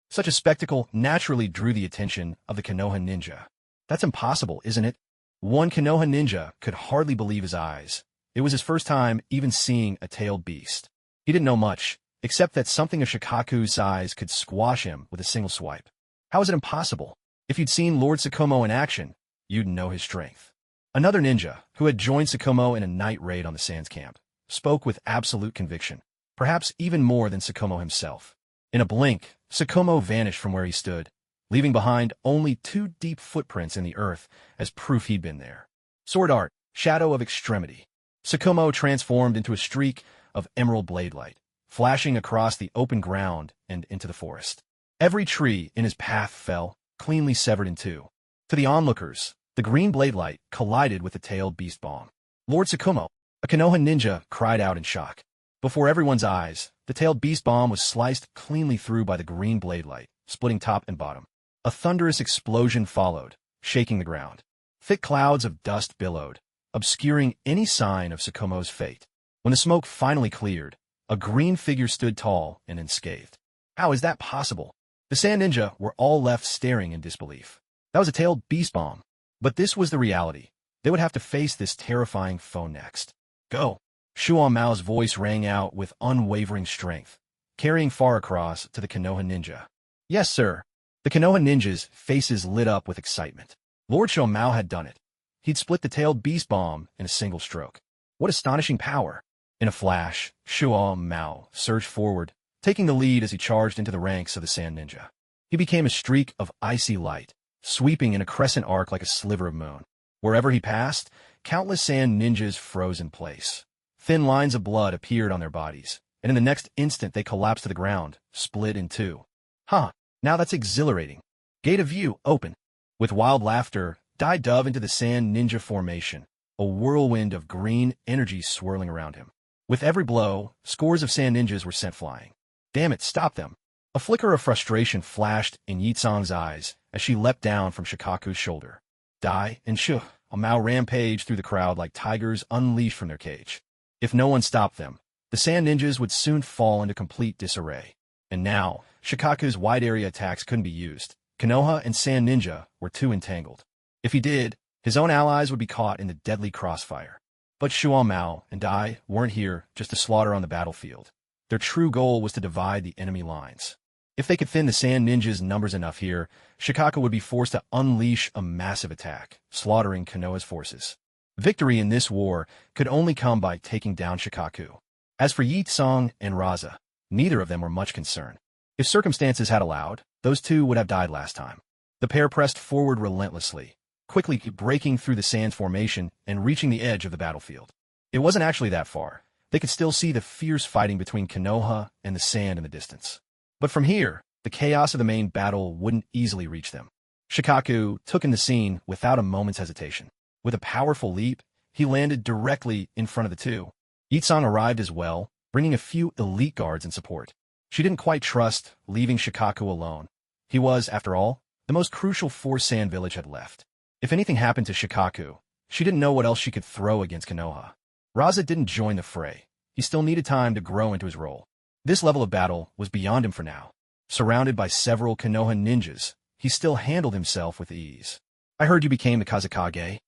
Such a spectacle naturally drew the attention of the Konoha ninja. That's impossible, isn't it? One Konoha ninja could hardly believe his eyes. It was his first time even seeing a tailed beast. He didn't know much, except that something of Shikaku's size could squash him with a single swipe. How is it impossible? If you'd seen Lord Sukumo in action, you'd know his strength. Another ninja, who had joined Sukumo in a night raid on the Sands camp, spoke with absolute conviction, perhaps even more than Sukumo himself. In a blink, Sukumo vanished from where he stood, leaving behind only 2 deep footprints in the earth as proof he'd been there. Sword art, shadow of extremity. Sukumo transformed into a streak of emerald blade light, flashing across the open ground and into the forest. Every tree in his path fell, cleanly severed in two. To the onlookers, the green blade light collided with the tailed beast bomb. Lord Sukumo, a Konoha ninja, cried out in shock. Before everyone's eyes, the tailed beast bomb was sliced cleanly through by the green blade light, splitting top and bottom. A thunderous explosion followed, shaking the ground. Thick clouds of dust billowed, obscuring any sign of Sukumo's fate. When the smoke finally cleared, a green figure stood tall and unscathed. How is that possible? The Sand Ninja were all left staring in disbelief. That was a tailed beast bomb. But this was the reality. They would have to face this terrifying foe next. Go! Shuon Mao's voice rang out with unwavering strength, carrying far across to the Konoha ninja. Yes, sir. The Konoha ninjas' faces lit up with excitement. Lord Shuon Mao had done it. He'd split the tailed beast bomb in a single stroke. What astonishing power! In a flash, Shuon Mao surged forward, taking the lead as he charged into the ranks of the Sand Ninja. He became a streak of icy light, sweeping in a crescent arc like a sliver of moon. Wherever he passed, countless Sand Ninjas froze in place. Thin lines of blood appeared on their bodies, and in the next instant they collapsed to the ground, split in two. Now that's exhilarating. Gate of View open. With wild laughter, Dai dove into the Sand Ninja formation, a whirlwind of green energy swirling around him. With every blow, scores of Sand Ninjas were sent flying. Damn it, stop them. A flicker of frustration flashed in Yitsong's eyes as she leapt down from Shikaku's shoulder. Dai and Shuon Mao rampaged through the crowd like tigers unleashed from their cage. If no one stopped them, the Sand Ninjas would soon fall into complete disarray. And now, Shikaku's wide-area attacks couldn't be used. Konoha and Sand Ninja were too entangled. If he did, his own allies would be caught in the deadly crossfire. But Shuon Mao and Dai weren't here just to slaughter on the battlefield. Their true goal was to divide the enemy lines. If they could thin the Sand Ninjas' numbers enough here, Shikaku would be forced to unleash a massive attack, slaughtering Konoha's forces. Victory in this war could only come by taking down Shikaku. As for Yitsong and Raza, neither of them were much concerned. If circumstances had allowed, those two would have died last time. The pair pressed forward relentlessly, quickly breaking through the Sand's formation and reaching the edge of the battlefield. It wasn't actually that far. They could still see the fierce fighting between Konoha and the Sand in the distance. But from here, the chaos of the main battle wouldn't easily reach them. Shikaku took in the scene without a moment's hesitation. With a powerful leap, he landed directly in front of the two. Itsang arrived as well, bringing a few elite guards in support. She didn't quite trust leaving Shikaku alone. He was, after all, the most crucial force Sand Village had left. If anything happened to Shikaku, she didn't know what else she could throw against Konoha. Raza didn't join the fray. He still needed time to grow into his role. This level of battle was beyond him for now. Surrounded by several Konoha ninjas, he still handled himself with ease. I heard you became the Kazekage.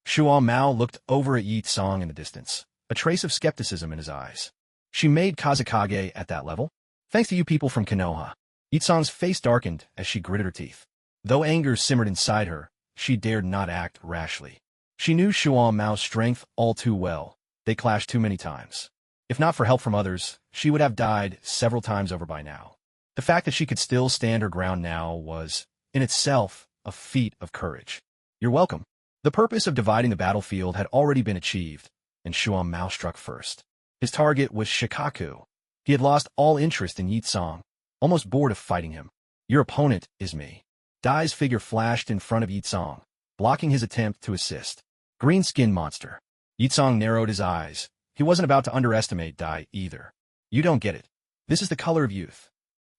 Shuan Mao looked over at Yi Tsang in the distance, a trace of skepticism in his eyes. She made Kazekage at that level? Thanks to you people from Konoha. Yi Tsang's face darkened as she gritted her teeth. Though anger simmered inside her, she dared not act rashly. She knew Shuan Mao's strength all too well. They clashed too many times. If not for help from others, she would have died several times over by now. The fact that she could still stand her ground now was, in itself, a feat of courage. You're welcome. The purpose of dividing the battlefield had already been achieved, and Shuan Mao struck first. His target was Shikaku. He had lost all interest in Yi Tsang, almost bored of fighting him. Your opponent is me. Dai's figure flashed in front of Yi Tsang, blocking his attempt to assist. Green skin monster. Yi Tsang narrowed his eyes. He wasn't about to underestimate Dai either. You don't get it. This is the color of youth.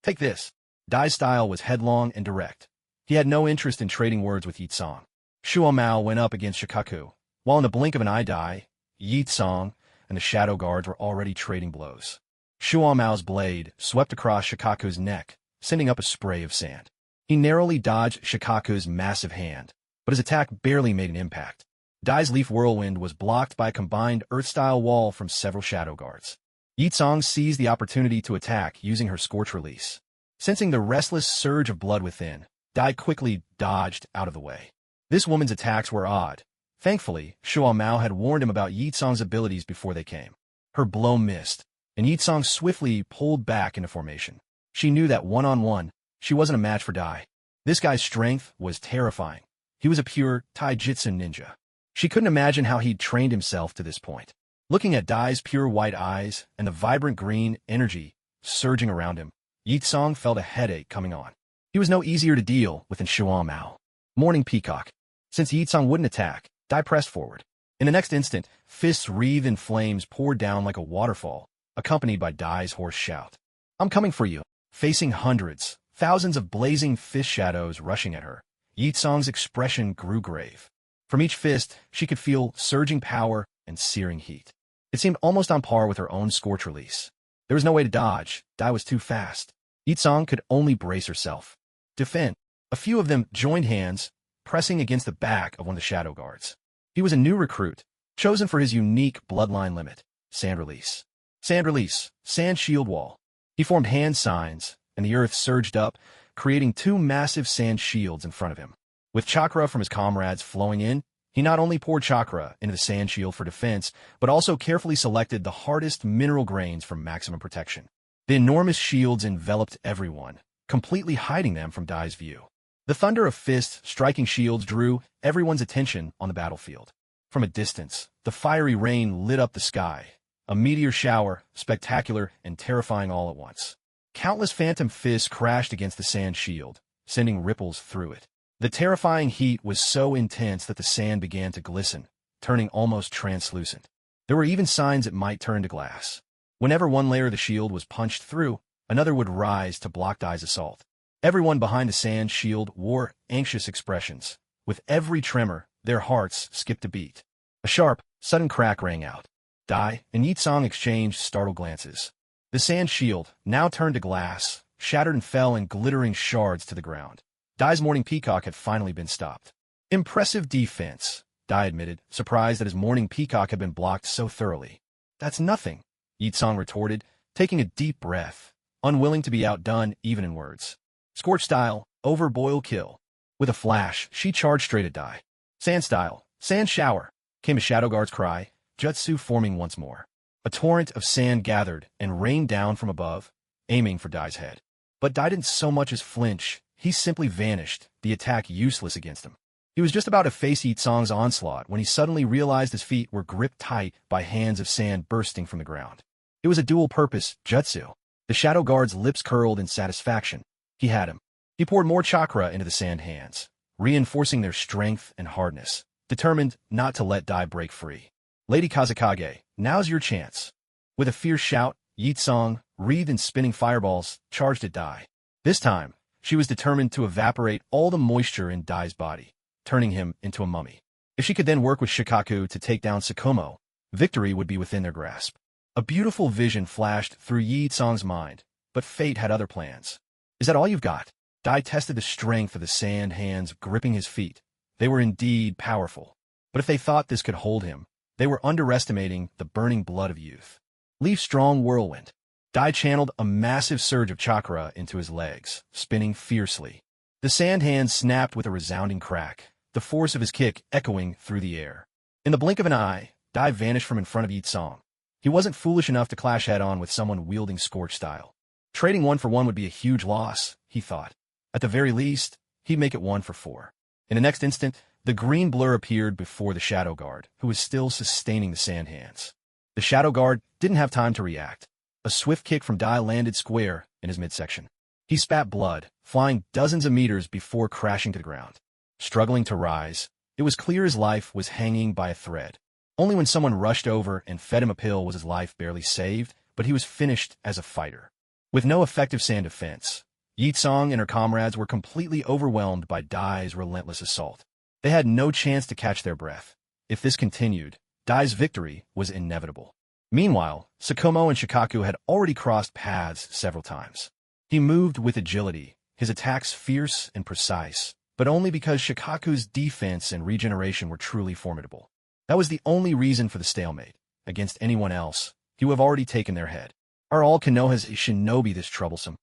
Take this. Dai's style was headlong and direct. He had no interest in trading words with Yi Tsang. Shuan Mao went up against Shikaku. While in the blink of an eye, Dai, Yi Tsang, and the shadow guards were already trading blows. Shuan Mao's blade swept across Shikaku's neck, sending up a spray of sand. He narrowly dodged Shikaku's massive hand, but his attack barely made an impact. Dai's leaf whirlwind was blocked by a combined earth-style wall from several shadow guards. Yi Tsang seized the opportunity to attack using her scorch release. Sensing the restless surge of blood within, Dai quickly dodged out of the way. This woman's attacks were odd. Thankfully, Shuan Mao had warned him about Yi Tsang's abilities before they came. Her blow missed, and Yi Tsang swiftly pulled back into formation. She knew that one-on-one, she wasn't a match for Dai. This guy's strength was terrifying. He was a pure taijutsu ninja. She couldn't imagine how he'd trained himself to this point. Looking at Dai's pure white eyes and the vibrant green energy surging around him, Yi Tsang felt a headache coming on. He was no easier to deal with than Shuan Mao. Morning Peacock. Since Yi Tsang wouldn't attack, Dai pressed forward. In the next instant, fists wreathed in flames poured down like a waterfall, accompanied by Dai's hoarse shout. I'm coming for you. Facing hundreds, thousands of blazing fist shadows rushing at her, Yi Tsang's expression grew grave. From each fist, she could feel surging power and searing heat. It seemed almost on par with her own scorch release. There was no way to dodge. Dai was too fast. Yi Tsang could only brace herself. Defend. A few of them joined hands, pressing against the back of one of the shadow guards. He was a new recruit, chosen for his unique bloodline limit, sand release. Sand release, sand shield wall. He formed hand signs, and the earth surged up, creating two massive sand shields in front of him. With chakra from his comrades flowing in, he not only poured chakra into the sand shield for defense, but also carefully selected the hardest mineral grains for maximum protection. The enormous shields enveloped everyone, completely hiding them from Dai's view. The thunder of fists striking shields drew everyone's attention on the battlefield. From a distance, the fiery rain lit up the sky, a meteor shower, spectacular and terrifying all at once. Countless phantom fists crashed against the sand shield, sending ripples through it. The terrifying heat was so intense that the sand began to glisten, turning almost translucent. There were even signs it might turn to glass. Whenever one layer of the shield was punched through, another would rise to block Dai's assault. Everyone behind the sand shield wore anxious expressions. With every tremor, their hearts skipped a beat. A sharp, sudden crack rang out. Dai and Yi Tsang exchanged startled glances. The sand shield, now turned to glass, shattered and fell in glittering shards to the ground. Dai's morning peacock had finally been stopped. Impressive defense, Dai admitted, surprised that his morning peacock had been blocked so thoroughly. That's nothing, Yi Tsang retorted, taking a deep breath, unwilling to be outdone even in words. Scorch style, overboil kill. With a flash, she charged straight at Dai. Sand style, sand shower, came a shadow guard's cry, jutsu forming once more. A torrent of sand gathered and rained down from above, aiming for Dai's head. But Dai didn't so much as flinch. He simply vanished, the attack useless against him. He was just about to face Yi Tsang's onslaught when he suddenly realized his feet were gripped tight by hands of sand bursting from the ground. It was a dual-purpose jutsu. The shadow guard's lips curled in satisfaction. He had him. He poured more chakra into the sand hands, reinforcing their strength and hardness, determined not to let Dai break free. Lady Kazekage, now's your chance. With a fierce shout, Yitsong, wreathed in spinning fireballs, charged at Dai. This time, she was determined to evaporate all the moisture in Dai's body, turning him into a mummy. If she could then work with Shikaku to take down Sukumo, victory would be within their grasp. A beautiful vision flashed through Yi Tsong's mind, but fate had other plans. Is that all you've got? Dai tested the strength of the sand hands gripping his feet. They were indeed powerful. But if they thought this could hold him, they were underestimating the burning blood of youth. Leaf strong whirlwind. Dai channeled a massive surge of chakra into his legs, spinning fiercely. The sand hands snapped with a resounding crack, the force of his kick echoing through the air. In the blink of an eye, Dai vanished from in front of Yi Tsong. He wasn't foolish enough to clash head-on with someone wielding Scorch style. Trading 1 for 1 would be a huge loss, he thought. At the very least, he'd make it 1 for 4. In the next instant, the green blur appeared before the Shadow Guard, who was still sustaining the sand hands. The Shadow Guard didn't have time to react. A swift kick from Dai landed square in his midsection. He spat blood, flying dozens of meters before crashing to the ground. Struggling to rise, it was clear his life was hanging by a thread. Only when someone rushed over and fed him a pill was his life barely saved, but he was finished as a fighter. With no effective sand defense, Yi Tsong and her comrades were completely overwhelmed by Dai's relentless assault. They had no chance to catch their breath. If this continued, Dai's victory was inevitable. Meanwhile, Sukumo and Shikaku had already crossed paths several times. He moved with agility, his attacks fierce and precise, but only because Shikaku's defense and regeneration were truly formidable. That was the only reason for the stalemate. Against anyone else, he would have already taken their head. Are all Konoha's shinobi this troublesome?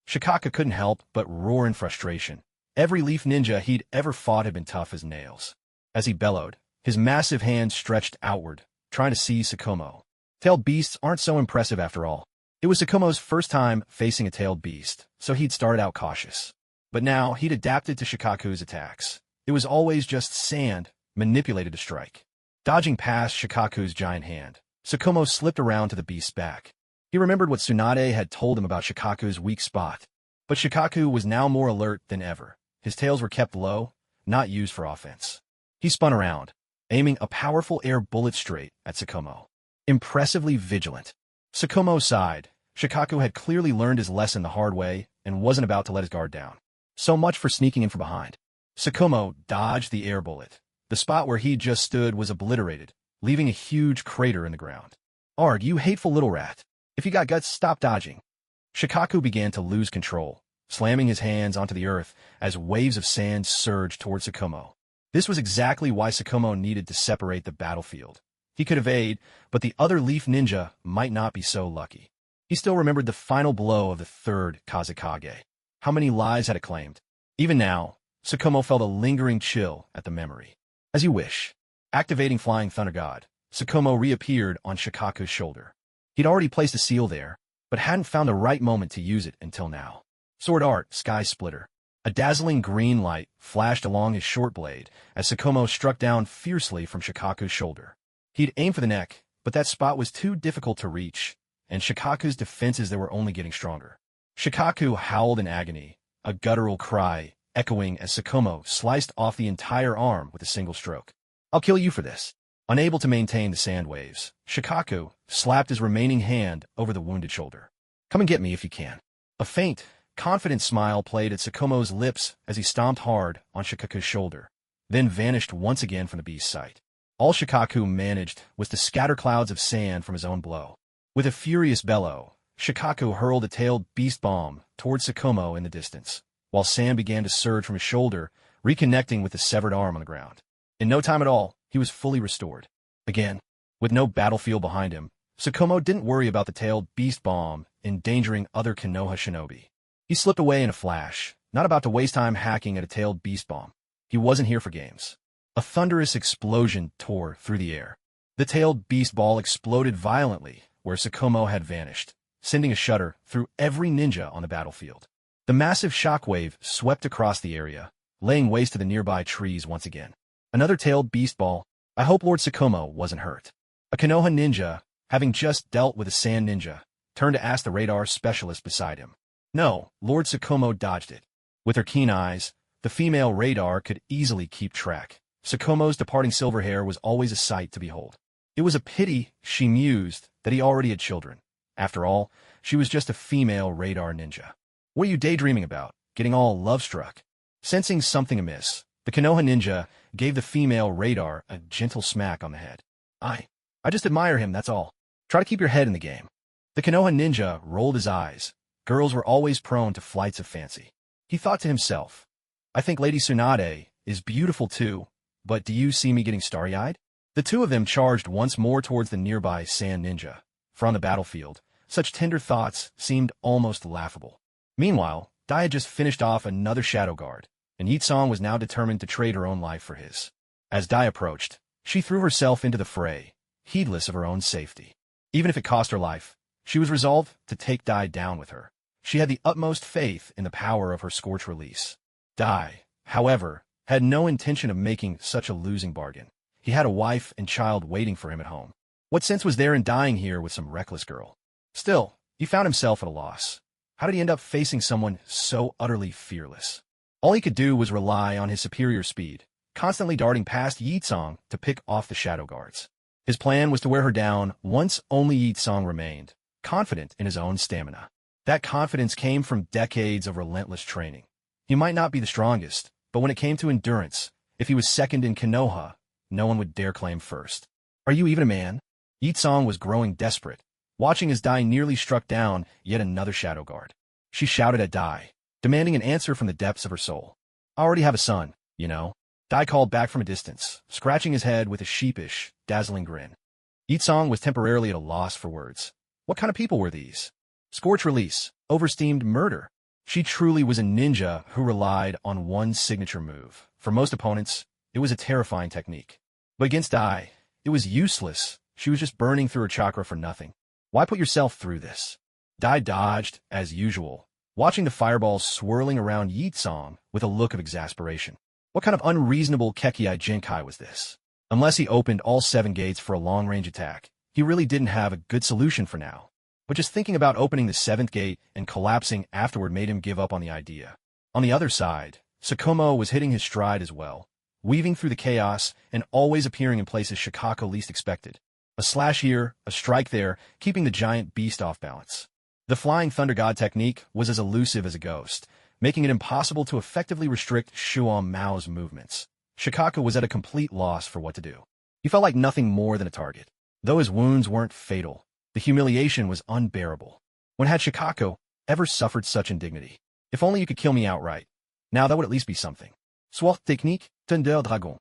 Shikaku couldn't help but roar in frustration. Every leaf ninja he'd ever fought had been tough as nails. As he bellowed, his massive hands stretched outward, trying to seize Sukumo. Tailed beasts aren't so impressive after all. It was Sukumo's first time facing a tailed beast, so he'd started out cautious. But now he'd adapted to Shikaku's attacks. It was always just sand, manipulated to strike. Dodging past Shikaku's giant hand, Sukumo slipped around to the beast's back. He remembered what Tsunade had told him about Shikaku's weak spot. But Shikaku was now more alert than ever. His tails were kept low, not used for offense. He spun around, aiming a powerful air bullet straight at Sukumo. Impressively vigilant. Sukumo sighed. Shikaku had clearly learned his lesson the hard way and wasn't about to let his guard down. So much for sneaking in from behind. Sukumo dodged the air bullet. The spot where he just stood was obliterated, leaving a huge crater in the ground. Arg, you hateful little rat. If you got guts, stop dodging. Shikaku began to lose control, slamming his hands onto the earth as waves of sand surged toward Sukumo. This was exactly why Sukumo needed to separate the battlefield. He could evade, but the other leaf ninja might not be so lucky. He still remembered the final blow of the third Kazekage. How many lives had it claimed? Even now, Sukumo felt a lingering chill at the memory. As you wish. Activating Flying Thunder God, Sukumo reappeared on Shikaku's shoulder. He'd already placed a seal there, but hadn't found the right moment to use it until now. Sword Art, Sky Splitter. A dazzling green light flashed along his short blade as Sukumo struck down fiercely from Shikaku's shoulder. He'd aimed for the neck, but that spot was too difficult to reach, and Shikaku's defenses there were only getting stronger. Shikaku howled in agony, a guttural cry echoing as Sukumo sliced off the entire arm with a single stroke. I'll kill you for this. Unable to maintain the sand waves, Shikaku slapped his remaining hand over the wounded shoulder. Come and get me if you can. A faint, confident smile played at Sukumo's lips as he stomped hard on Shikaku's shoulder, then vanished once again from the beast's sight. All Shikaku managed was to scatter clouds of sand from his own blow. With a furious bellow, Shikaku hurled a tailed beast bomb towards Sukumo in the distance, while sand began to surge from his shoulder, reconnecting with the severed arm on the ground. In no time at all, he was fully restored. Again, with no battlefield behind him, Sukumo didn't worry about the tailed beast bomb endangering other Konoha shinobi. He slipped away in a flash, not about to waste time hacking at a tailed beast bomb. He wasn't here for games. A thunderous explosion tore through the air. The tailed beast ball exploded violently where Sukumo had vanished, sending a shudder through every ninja on the battlefield. The massive shockwave swept across the area, laying waste to the nearby trees once again. Another tailed beast ball. I hope Lord Sukumo wasn't hurt. A Konoha ninja, having just dealt with a sand ninja, turned to ask the radar specialist beside him. No, Lord Sukumo dodged it. With her keen eyes, The female radar could easily keep track. Sukumo's departing silver hair was always a sight to behold. It was a pity, she mused, that he already had children. After all, she was just a female radar ninja. What are you daydreaming about? Getting all love-struck? Sensing something amiss, the Konoha ninja gave the female radar a gentle smack on the head. I just admire him, that's all. Try to keep your head in the game. The Konoha ninja rolled his eyes. Girls were always prone to flights of fancy. He thought to himself, I think Lady Tsunade is beautiful too, but do you see me getting starry-eyed? The two of them charged once more towards the nearby sand ninja. From the battlefield, such tender thoughts seemed almost laughable. Meanwhile, Dai had just finished off another shadow guard, and Yitsong was now determined to trade her own life for his. As Dai approached, she threw herself into the fray, heedless of her own safety. Even if it cost her life, she was resolved to take Dai down with her. She had the utmost faith in the power of her scorch release. Dai, however, had no intention of making such a losing bargain. He had a wife and child waiting for him at home. What sense was there in dying here with some reckless girl? Still, he found himself at a loss. How did he end up facing someone so utterly fearless? All he could do was rely on his superior speed, constantly darting past Yitsong to pick off the shadow guards. His plan was to wear her down once only Yitsong remained, confident in his own stamina. That confidence came from decades of relentless training. He might not be the strongest, but when it came to endurance, if he was second in Konoha, no one would dare claim first. Are you even a man? Yitsong was growing desperate, watching as Dai nearly struck down yet another shadow guard. She shouted at Dai, demanding an answer from the depths of her soul. I already have a son, you know. Dai called back from a distance, scratching his head with a sheepish, dazzling grin. Yitsong was temporarily at a loss for words. What kind of people were these? Scorch release, oversteamed murder. She truly was a ninja who relied on one signature move. For most opponents, it was a terrifying technique. But against Dai, it was useless. She was just burning through her chakra for nothing. Why put yourself through this? Dai dodged, as usual, watching the fireballs swirling around Yitsong with a look of exasperation. What kind of unreasonable Kekiai Jinkai was this? Unless he opened all 7 gates for a long-range attack, he really didn't have a good solution for now. But just thinking about opening the 7th gate and collapsing afterward made him give up on the idea. On the other side, Sukumo was hitting his stride as well, weaving through the chaos and always appearing in places Shikako least expected. A slash here, a strike there, keeping the giant beast off balance. The Flying Thunder God technique was as elusive as a ghost, making it impossible to effectively restrict Shuon Mao's movements. Shikako was at a complete loss for what to do. He felt like nothing more than a target. Though his wounds weren't fatal, the humiliation was unbearable. When had Shikako ever suffered such indignity? If only you could kill me outright. Now that would at least be something. Soit technique, Thunder Dragon.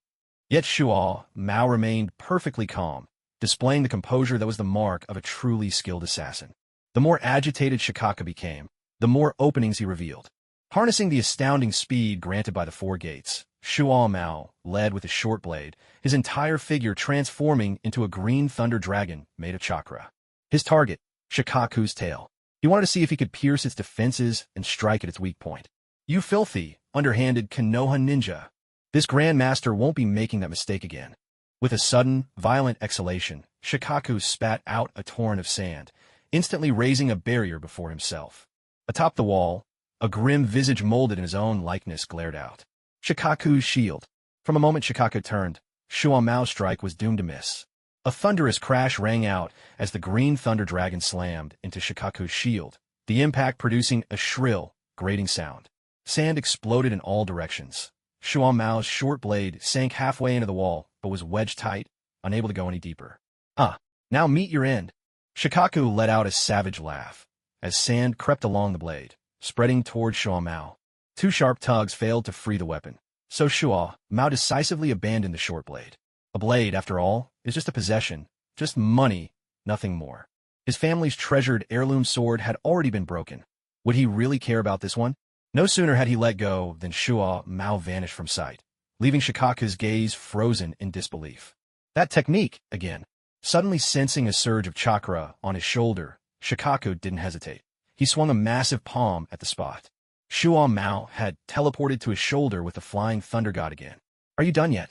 Yet Shuon Mao remained perfectly calm, displaying the composure that was the mark of a truly skilled assassin. The more agitated Shikako became, the more openings he revealed. Harnessing the astounding speed granted by the 4 gates, Shuon Mao led with a short blade, his entire figure transforming into a green thunder dragon made of chakra. His target, Shikaku's tail. He wanted to see if he could pierce its defenses and strike at its weak point. You filthy, underhanded Konoha ninja. This Grandmaster won't be making that mistake again. With a sudden, violent exhalation, Shikaku spat out a torrent of sand, instantly raising a barrier before himself. Atop the wall, a grim visage molded in his own likeness glared out. Shikaku's shield. From a moment Shikaku turned, Shuon Mao's strike was doomed to miss. A thunderous crash rang out as the green thunder dragon slammed into Shikaku's shield, the impact producing a shrill, grating sound. Sand exploded in all directions. Shuon Mao's short blade sank halfway into the wall, but was wedged tight, unable to go any deeper. Now meet your end. Shikaku let out a savage laugh, as sand crept along the blade, spreading toward Shuon Mao. 2 sharp tugs failed to free the weapon, so Shuon Mao decisively abandoned the short blade. A blade, after all, is just a possession, just money, nothing more. His family's treasured heirloom sword had already been broken. Would he really care about this one? No sooner had he let go than Shuon Mao vanished from sight, leaving Shikaku's gaze frozen in disbelief. That technique, again. Suddenly sensing a surge of chakra on his shoulder, Shikaku didn't hesitate. He swung a massive palm at the spot. Shuon Mao had teleported to his shoulder with the Flying Thunder God again. Are you done yet?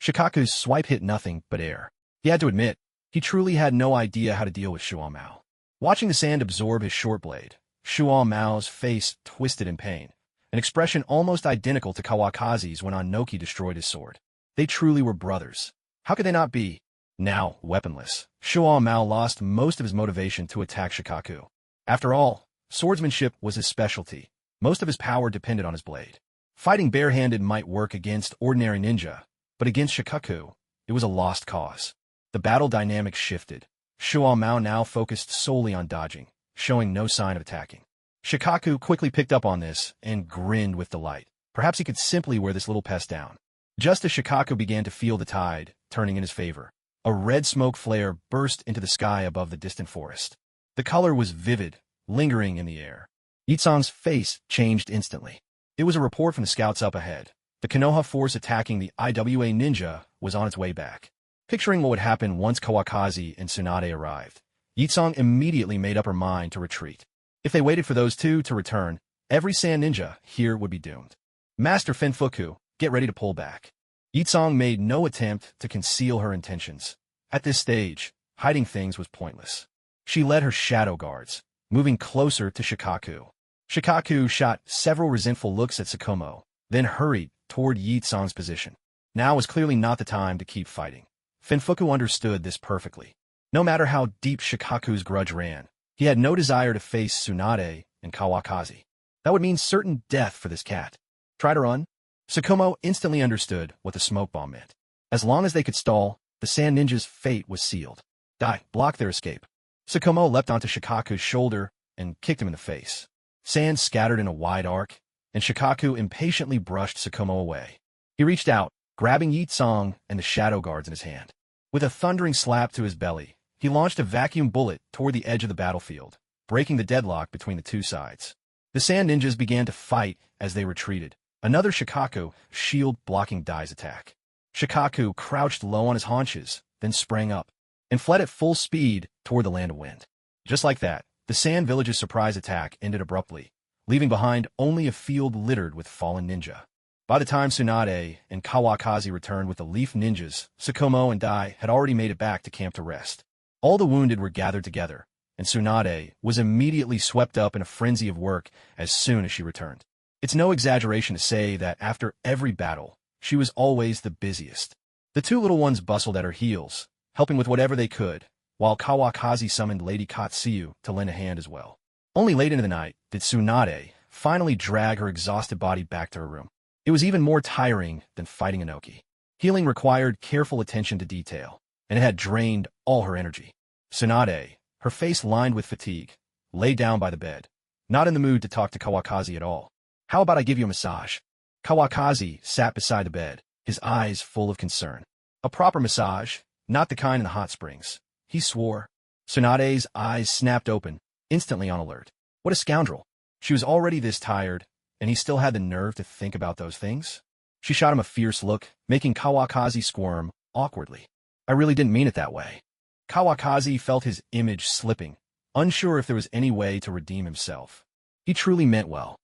Shikaku's swipe hit nothing but air. He had to admit, he truly had no idea how to deal with Shuon Mao. Watching the sand absorb his short blade, Shuon Mao's face twisted in pain, an expression almost identical to Kawakazi's when Anoki destroyed his sword. They truly were brothers. How could they not be? Now, weaponless, Shuo Mao lost most of his motivation to attack Shikaku. After all, swordsmanship was his specialty. Most of his power depended on his blade. Fighting barehanded might work against ordinary ninja, but against Shikaku, it was a lost cause. The battle dynamics shifted. Shuo Mao now focused solely on dodging, showing no sign of attacking. Shikaku quickly picked up on this and grinned with delight. Perhaps he could simply wear this little pest down. Just as Shikaku began to feel the tide turning in his favor, a red smoke flare burst into the sky above the distant forest. The color was vivid, lingering in the air. Yitsong's face changed instantly. It was a report from the scouts up ahead. The Konoha force attacking the IWA ninja was on its way back. Picturing what would happen once Kawakazi and Tsunade arrived, Yitsong immediately made up her mind to retreat. If they waited for those two to return, every sand ninja here would be doomed. Master Fugaku, get ready to pull back. Yitsong made no attempt to conceal her intentions. At this stage, hiding things was pointless. She led her shadow guards, moving closer to Shikaku. Shikaku shot several resentful looks at Sukumo, then hurried toward Yitsong's position. Now was clearly not the time to keep fighting. Fugaku understood this perfectly. No matter how deep Shikaku's grudge ran, he had no desire to face Tsunade and Kawakazi. That would mean certain death for this cat. Try to run? Sukumo instantly understood what the smoke bomb meant. As long as they could stall, the sand ninja's fate was sealed. Die, block their escape. Sukumo leapt onto Shikaku's shoulder and kicked him in the face. Sand scattered in a wide arc, and Shikaku impatiently brushed Sukumo away. He reached out, grabbing Yitsong and the shadow guards in his hand. With a thundering slap to his belly, he launched a vacuum bullet toward the edge of the battlefield, breaking the deadlock between the two sides. The sand ninjas began to fight as they retreated. Another Shikaku shield blocking Dai's attack. Shikaku crouched low on his haunches, then sprang up, and fled at full speed toward the land of wind. Just like that, the sand village's surprise attack ended abruptly, leaving behind only a field littered with fallen ninja. By the time Tsunade and Kawakazi returned with the leaf ninjas, Sukumo and Dai had already made it back to camp to rest. All the wounded were gathered together, and Tsunade was immediately swept up in a frenzy of work as soon as she returned. It's no exaggeration to say that after every battle, she was always the busiest. The two little ones bustled at her heels, helping with whatever they could, while Kawakazi summoned Lady Katsuyu to lend a hand as well. Only late into the night did Tsunade finally drag her exhausted body back to her room. It was even more tiring than fighting Anoki. Healing required careful attention to detail, and it had drained all her energy. Tsunade, her face lined with fatigue, lay down by the bed, not in the mood to talk to Kawakazi at all. How about I give you a massage? Kawakazi sat beside the bed, his eyes full of concern. A proper massage, not the kind in the hot springs, he swore. Tsunade's eyes snapped open, instantly on alert. What a scoundrel. She was already this tired, and he still had the nerve to think about those things? She shot him a fierce look, making Kawakazi squirm awkwardly. I really didn't mean it that way. Kawakazi felt his image slipping, unsure if there was any way to redeem himself. He truly meant well.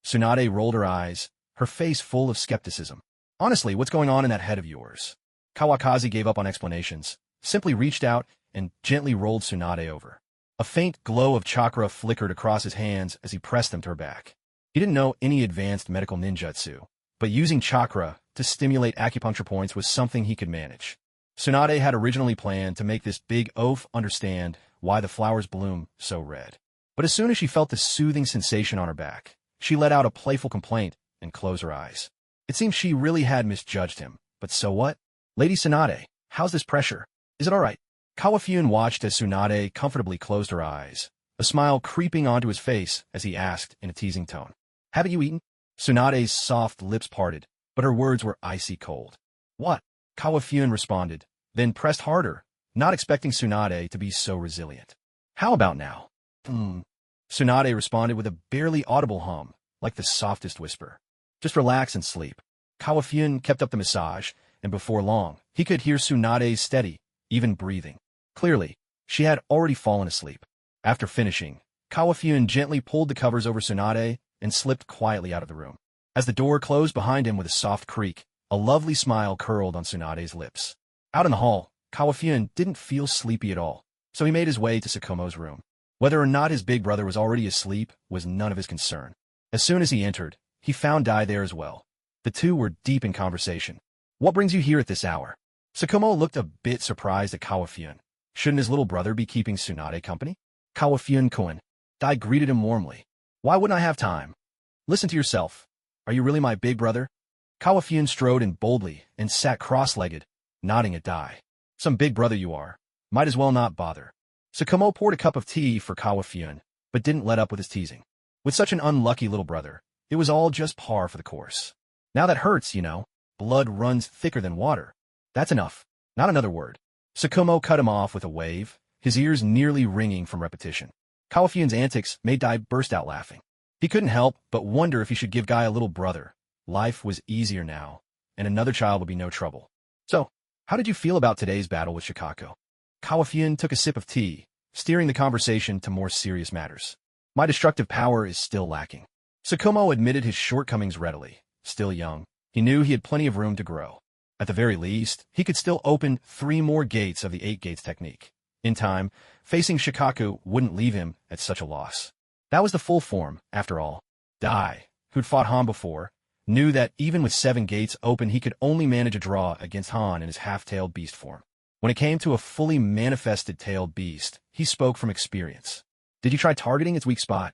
Tsunade rolled her eyes, her face full of skepticism. Honestly, what's going on in that head of yours? Kawakazi gave up on explanations, simply reached out and gently rolled Tsunade over. A faint glow of chakra flickered across his hands as he pressed them to her back. He didn't know any advanced medical ninjutsu, but using chakra to stimulate acupuncture points was something he could manage. Tsunade had originally planned to make this big oaf understand why the flowers bloom so red. But as soon as she felt the soothing sensation on her back, she let out a playful complaint and closed her eyes. It seemed she really had misjudged him, but so what? Lady Tsunade, how's this pressure? Is it all right? Kawafun watched as Tsunade comfortably closed her eyes, a smile creeping onto his face as he asked in a teasing tone. Haven't you eaten? Tsunade's soft lips parted, but her words were icy cold. What? Kawafun responded, then pressed harder, not expecting Tsunade to be so resilient. How about now? Tsunade responded with a barely audible hum, like the softest whisper. Just relax and sleep. Kawafun kept up the massage, and before long, he could hear Tsunade's steady, even breathing. Clearly, she had already fallen asleep. After finishing, Kawafun gently pulled the covers over Tsunade and slipped quietly out of the room. As the door closed behind him with a soft creak, a lovely smile curled on Tsunade's lips. Out in the hall, Kawafun didn't feel sleepy at all, so he made his way to Sukumo's room. Whether or not his big brother was already asleep was none of his concern. As soon as he entered, he found Dai there as well. The two were deep in conversation. "What brings you here at this hour?" Sukumo looked a bit surprised at Kawafun. Shouldn't his little brother be keeping Tsunade company? Kawafun-kun. Dai greeted him warmly. "Why wouldn't I have time?" "Listen to yourself. Are you really my big brother?" Kawafun strode in boldly and sat cross-legged, nodding at Dai. "Some big brother you are. Might as well not bother." Sukumo poured a cup of tea for Kawafun, but didn't let up with his teasing. With such an unlucky little brother, it was all just par for the course. "Now that hurts, you know. Blood runs thicker than water." "That's enough. Not another word." Sukumo cut him off with a wave, his ears nearly ringing from repetition. Kawafun's antics made Dai burst out laughing. He couldn't help but wonder if he should give Guy a little brother. Life was easier now, and another child would be no trouble. "So, how did you feel about today's battle with Shikako?" Kawafun took a sip of tea, steering the conversation to more serious matters. "My destructive power is still lacking." Sukumo admitted his shortcomings readily. Still young, he knew he had plenty of room to grow. At the very least, he could still open 3 more gates of the 8 gates technique. In time, facing Shikaku wouldn't leave him at such a loss. That was the full form, after all. Dai, who'd fought Han before, knew that even with 7 gates open he could only manage a draw against Han in his half-tailed beast form. When it came to a fully manifested tailed beast, he spoke from experience. "Did you try targeting its weak spot?"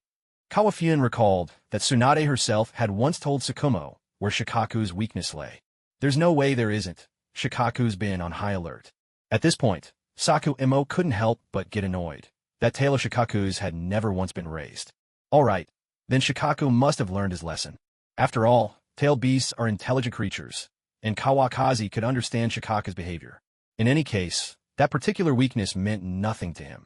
Kawafun recalled that Tsunade herself had once told Sukumo where Shikaku's weakness lay. "There's no way there isn't. Shikaku's been on high alert." At this point, Sakumo couldn't help but get annoyed. That tail of Shikaku's had never once been raised. All right, then Shikaku must have learned his lesson. After all, tailed beasts are intelligent creatures, and Kawakaki could understand Shikaku's behavior. In any case, that particular weakness meant nothing to him.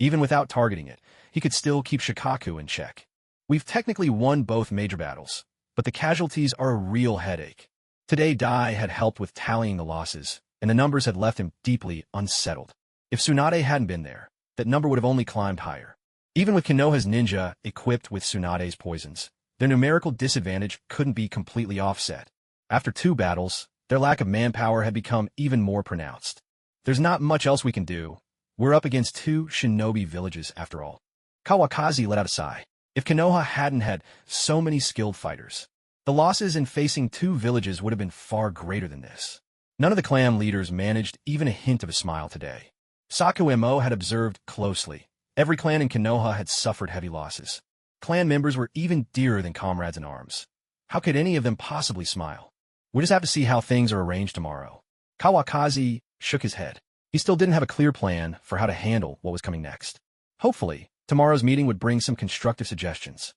Even without targeting it, he could still keep Shikaku in check. "We've technically won both major battles, but the casualties are a real headache." Today Dai had helped with tallying the losses, and the numbers had left him deeply unsettled. If Tsunade hadn't been there, that number would have only climbed higher. Even with Konoha's ninja equipped with Tsunade's poisons, their numerical disadvantage couldn't be completely offset. After 2 battles, their lack of manpower had become even more pronounced. "There's not much else we can do. We're up against 2 shinobi villages after all." Kawakazi let out a sigh. If Konoha hadn't had so many skilled fighters, the losses in facing 2 villages would have been far greater than this. None of the clan leaders managed even a hint of a smile today. Sakumo had observed closely. Every clan in Konoha had suffered heavy losses. Clan members were even dearer than comrades in arms. How could any of them possibly smile? "We'll just have to see how things are arranged tomorrow." Kawakazi shook his head. He still didn't have a clear plan for how to handle what was coming next. Hopefully, tomorrow's meeting would bring some constructive suggestions.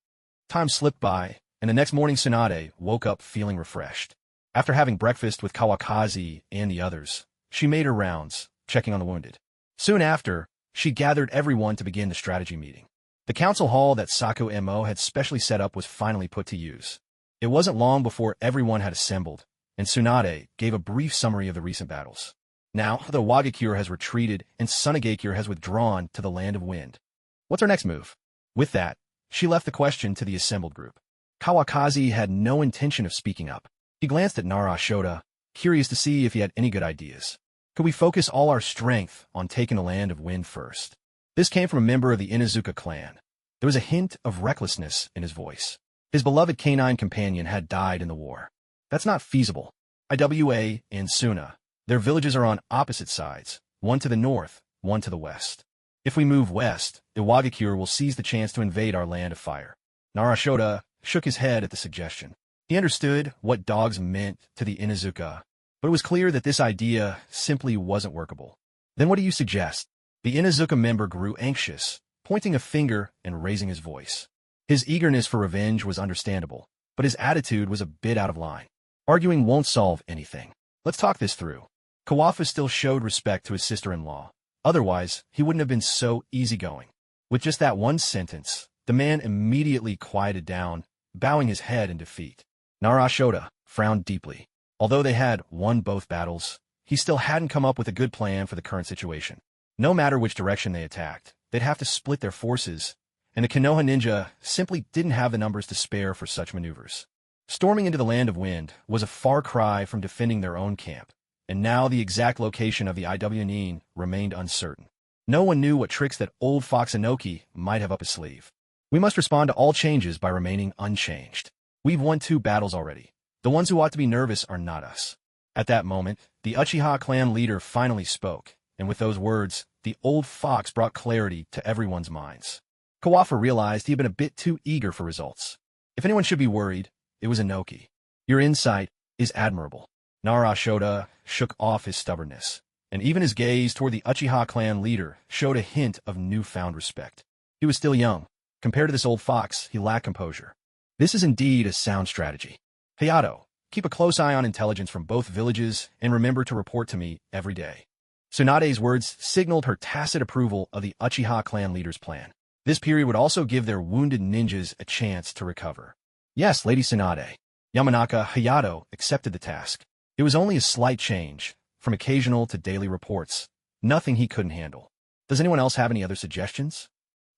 Time slipped by, and the next morning Tsunade woke up feeling refreshed. After having breakfast with Kawakazi and the others, she made her rounds, checking on the wounded. Soon after, she gathered everyone to begin the strategy meeting. The council hall that Sakumo had specially set up was finally put to use. It wasn't long before everyone had assembled, and Tsunade gave a brief summary of the recent battles. Now, the Wagakure has retreated and Tsunagakure has withdrawn to the Land of Wind. What's our next move? With that, she left the question to the assembled group. Kawakazi had no intention of speaking up. He glanced at Naruto, curious to see if he had any good ideas. "Could we focus all our strength on taking the Land of Wind first?" This came from a member of the Inuzuka clan. There was a hint of recklessness in his voice. His beloved canine companion had died in the war. "That's not feasible. Iwa and Suna, their villages are on opposite sides, one to the north, one to the west. If we move west, Iwagakure will seize the chance to invade our Land of Fire." Naruto shook his head at the suggestion. He understood what dogs meant to the Inuzuka, but it was clear that this idea simply wasn't workable. "Then what do you suggest?" The Inuzuka member grew anxious, pointing a finger and raising his voice. His eagerness for revenge was understandable, but his attitude was a bit out of line. "Arguing won't solve anything. Let's talk this through." Kawafa still showed respect to his sister-in-law. Otherwise, he wouldn't have been so easygoing. With just that one sentence, the man immediately quieted down, bowing his head in defeat. Naruto frowned deeply. Although they had won both battles, he still hadn't come up with a good plan for the current situation. No matter which direction they attacked, they'd have to split their forces, and the Konoha ninja simply didn't have the numbers to spare for such maneuvers. Storming into the Land of Wind was a far cry from defending their own camp, and now the exact location of the Iwa remained uncertain. No one knew what tricks that old Fox Inoki might have up his sleeve. We must respond to all changes by remaining unchanged. We've won 2 battles already. The ones who ought to be nervous are not us. At that moment, the Uchiha clan leader finally spoke, and with those words, the old fox brought clarity to everyone's minds. Kawafu realized he had been a bit too eager for results. If anyone should be worried, it was Inoki. Your insight is admirable. Nara Shoda shook off his stubbornness, and even his gaze toward the Uchiha clan leader showed a hint of newfound respect. He was still young. Compared to this old fox, he lacked composure. This is indeed a sound strategy. Hayato, keep a close eye on intelligence from both villages and remember to report to me every day. Tsunade's words signaled her tacit approval of the Uchiha clan leader's plan. This period would also give their wounded ninjas a chance to recover. Yes, Lady Tsunade. Yamanaka Hayato accepted the task. It was only a slight change, from occasional to daily reports. Nothing he couldn't handle. Does anyone else have any other suggestions?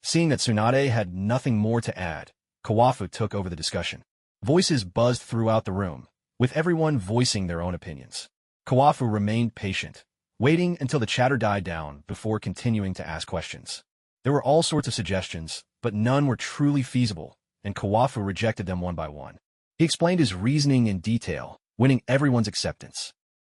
Seeing that Tsunade had nothing more to add, Kawafu took over the discussion. Voices buzzed throughout the room, with everyone voicing their own opinions. Kawafu remained patient, waiting until the chatter died down before continuing to ask questions. There were all sorts of suggestions, but none were truly feasible, and Kawafu rejected them one by one. He explained his reasoning in detail, winning everyone's acceptance.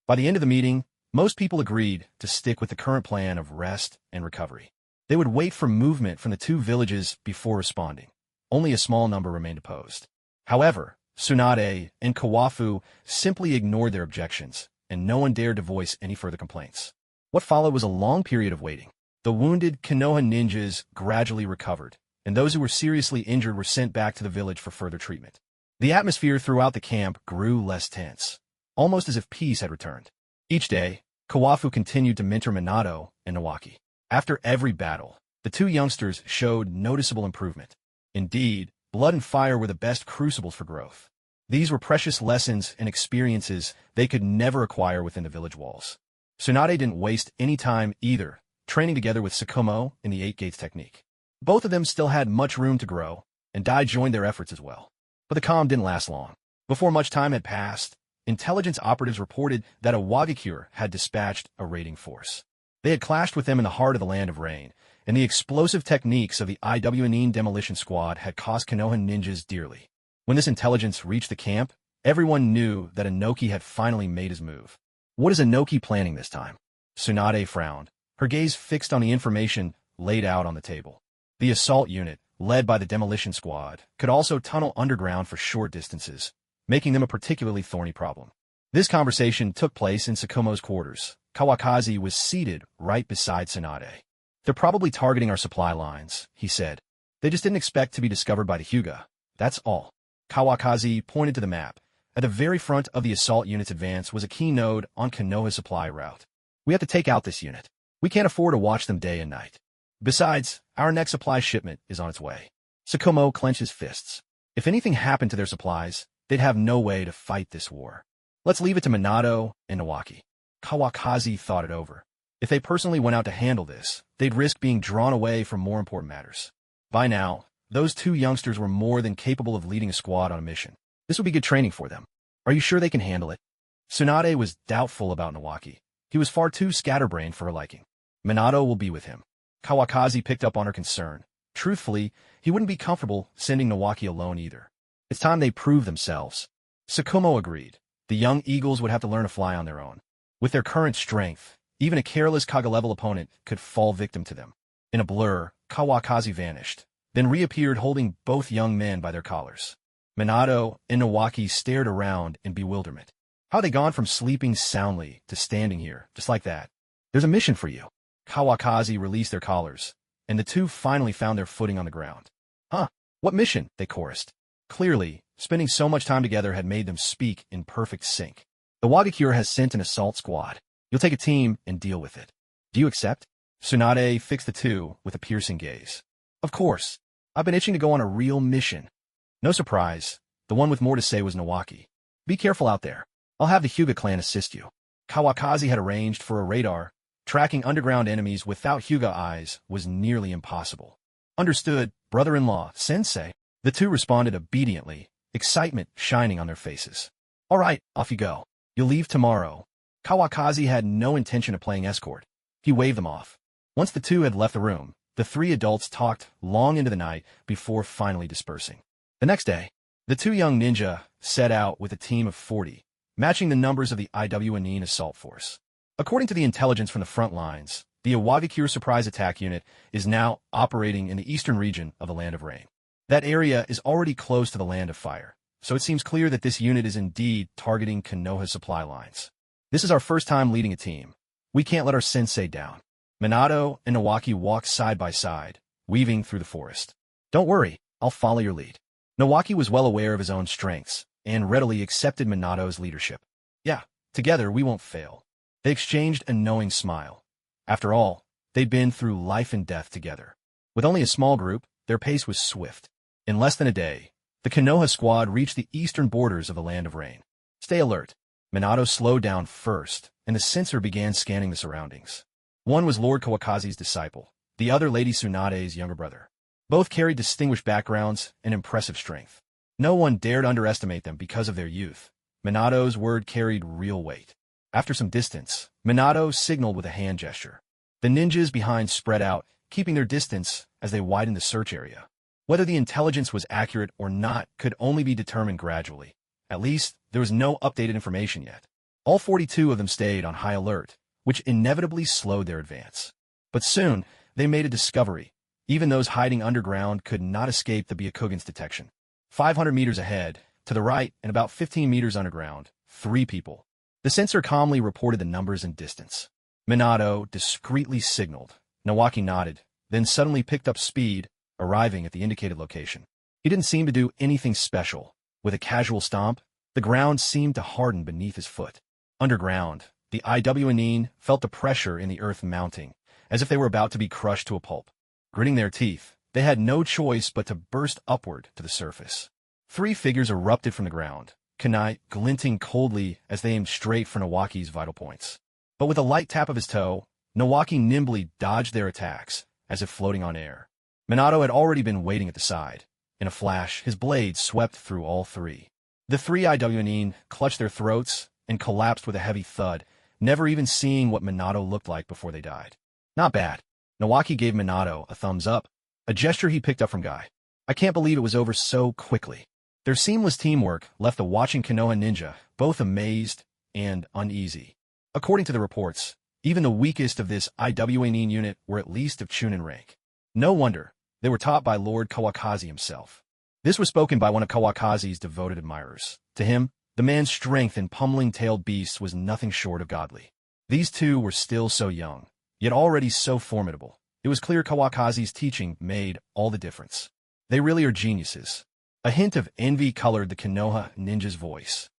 By the end of the meeting, most people agreed to stick with the current plan of rest and recovery. They would wait for movement from the 2 villages before responding. Only a small number remained opposed. However, Tsunade and Kawafu simply ignored their objections, and no one dared to voice any further complaints. What followed was a long period of waiting. The wounded Konoha ninjas gradually recovered, and those who were seriously injured were sent back to the village for further treatment. The atmosphere throughout the camp grew less tense, almost as if peace had returned. Each day, Kawafu continued to mentor Minato and Nawaki. After every battle, the 2 youngsters showed noticeable improvement. Indeed, blood and fire were the best crucibles for growth. These were precious lessons and experiences they could never acquire within the village walls. Tsunade didn't waste any time either, training together with Sukumo in the 8 Gates technique. Both of them still had much room to grow, and Dai joined their efforts as well. But the calm didn't last long. Before much time had passed, intelligence operatives reported that a Wagakure had dispatched a raiding force. They had clashed with them in the heart of the Land of Rain, and the explosive techniques of the Iwnin demolition squad had cost Konoha ninjas dearly. When this intelligence reached the camp, everyone knew that Inoki had finally made his move. What is Inoki planning this time? Tsunade frowned, her gaze fixed on the information laid out on the table. The assault unit, led by the demolition squad, could also tunnel underground for short distances, making them a particularly thorny problem. This conversation took place in Sukumo's quarters. Kawakaki was seated right beside Tsunade. They're probably targeting our supply lines, he said. They just didn't expect to be discovered by the Hyuga. That's all. Kawakaki pointed to the map. At the very front of the assault unit's advance was a key node on Konoha's supply route. We have to take out this unit. We can't afford to watch them day and night. Besides, our next supply shipment is on its way. Sukumo clenched his fists. If anything happened to their supplies, they'd have no way to fight this war. Let's leave it to Minato and Nawaki. Kawakaki thought it over. If they personally went out to handle this, they'd risk being drawn away from more important matters. By now, those 2 youngsters were more than capable of leading a squad on a mission. This would be good training for them. Are you sure they can handle it? Tsunade was doubtful about Nawaki. He was far too scatterbrained for her liking. Minato will be with him. Kawakaki picked up on her concern. Truthfully, he wouldn't be comfortable sending Nawaki alone either. It's time they prove themselves. Sukumo agreed. The young eagles would have to learn to fly on their own. With their current strength, even a careless Kaga-level opponent could fall victim to them. In a blur, Kawakaki vanished, then reappeared holding both young men by their collars. Minato and Nawaki stared around in bewilderment. How had they gone from sleeping soundly to standing here, just like that? There's a mission for you. Kawakaki released their collars, and the 2 finally found their footing on the ground. Huh? What mission? They chorused. Clearly, spending so much time together had made them speak in perfect sync. The Wagakure has sent an assault squad. You'll take a team and deal with it. Do you accept? Tsunade fixed the 2 with a piercing gaze. Of course. I've been itching to go on a real mission. No surprise, the one with more to say was Nawaki. Be careful out there. I'll have the Hyuga clan assist you. Kawakaki had arranged for a radar. Tracking underground enemies without Hyuga eyes was nearly impossible. Understood, brother-in-law, sensei. The 2 responded obediently, excitement shining on their faces. All right, off you go. You'll leave tomorrow. Kawakaki had no intention of playing escort. He waved them off. Once the 2 had left the room, The three adults talked long into the night before finally dispersing. The next day, the two young ninja set out with a team of 40, matching the numbers of the Iwnin assault force. According to the intelligence from the front lines, the Iwagakure surprise attack unit is now operating in the eastern region of the Land of Rain. That area is already close to the Land of Fire, so it seems clear that this unit is indeed targeting Konoha's supply lines. This is our first time leading a team. We can't let our sensei down. Minato and Nawaki walked side by side, weaving through the forest. Don't worry, I'll follow your lead. Nawaki was well aware of his own strengths and readily accepted Minato's leadership. Yeah, together we won't fail. They exchanged a knowing smile. After all, they'd been through life and death together. With only a small group, their pace was swift. In less than a day, the Konoha squad reached the eastern borders of the Land of Rain. Stay alert. Minato slowed down first, and the sensor began scanning the surroundings. One was Lord Kawakazi's disciple, the other Lady Tsunade's younger brother. Both carried distinguished backgrounds and impressive strength. No one dared underestimate them because of their youth. Minato's word carried real weight. After some distance, Minato signaled with a hand gesture. The ninjas behind spread out, keeping their distance as they widened the search area. Whether the intelligence was accurate or not could only be determined gradually. At least, there was no updated information yet. All 42 of them stayed on high alert, which inevitably slowed their advance. But soon, they made a discovery. Even those hiding underground could not escape the Byakugan's detection. 500 meters ahead, to the right, and about 15 meters underground, 3 people. The sensor calmly reported the numbers and distance. Minato discreetly signaled. Nawaki nodded, then suddenly picked up speed, arriving at the indicated location. He didn't seem to do anything special. With a casual stomp, the ground seemed to harden beneath his foot. Underground, the Iwnin felt the pressure in the earth mounting, as if they were about to be crushed to a pulp. Gritting their teeth, they had no choice but to burst upward to the surface. 3 figures erupted from the ground, kunai glinting coldly as they aimed straight for Nawaki's vital points. But with a light tap of his toe, Nawaki nimbly dodged their attacks, as if floating on air. Minato had already been waiting at the side. In a flash, his blade swept through all 3. The 3 Iwnin clutched their throats and collapsed with a heavy thud, never even seeing what Minato looked like before they died. Not bad. Nawaki gave Minato a thumbs up, a gesture he picked up from Guy. I can't believe it was over so quickly. Their seamless teamwork left the watching Konoha ninja both amazed and uneasy. According to the reports, even the weakest of this Iwnin unit were at least of Chunin rank. No wonder, they were taught by Lord Kawakazi himself. This was spoken by one of Kawakazi's devoted admirers. To him, the man's strength in pummeling-tailed beasts was nothing short of godly. These two were still so young, yet already so formidable. It was clear Kawakazi's teaching made all the difference. They really are geniuses. A hint of envy colored the Konoha ninja's voice.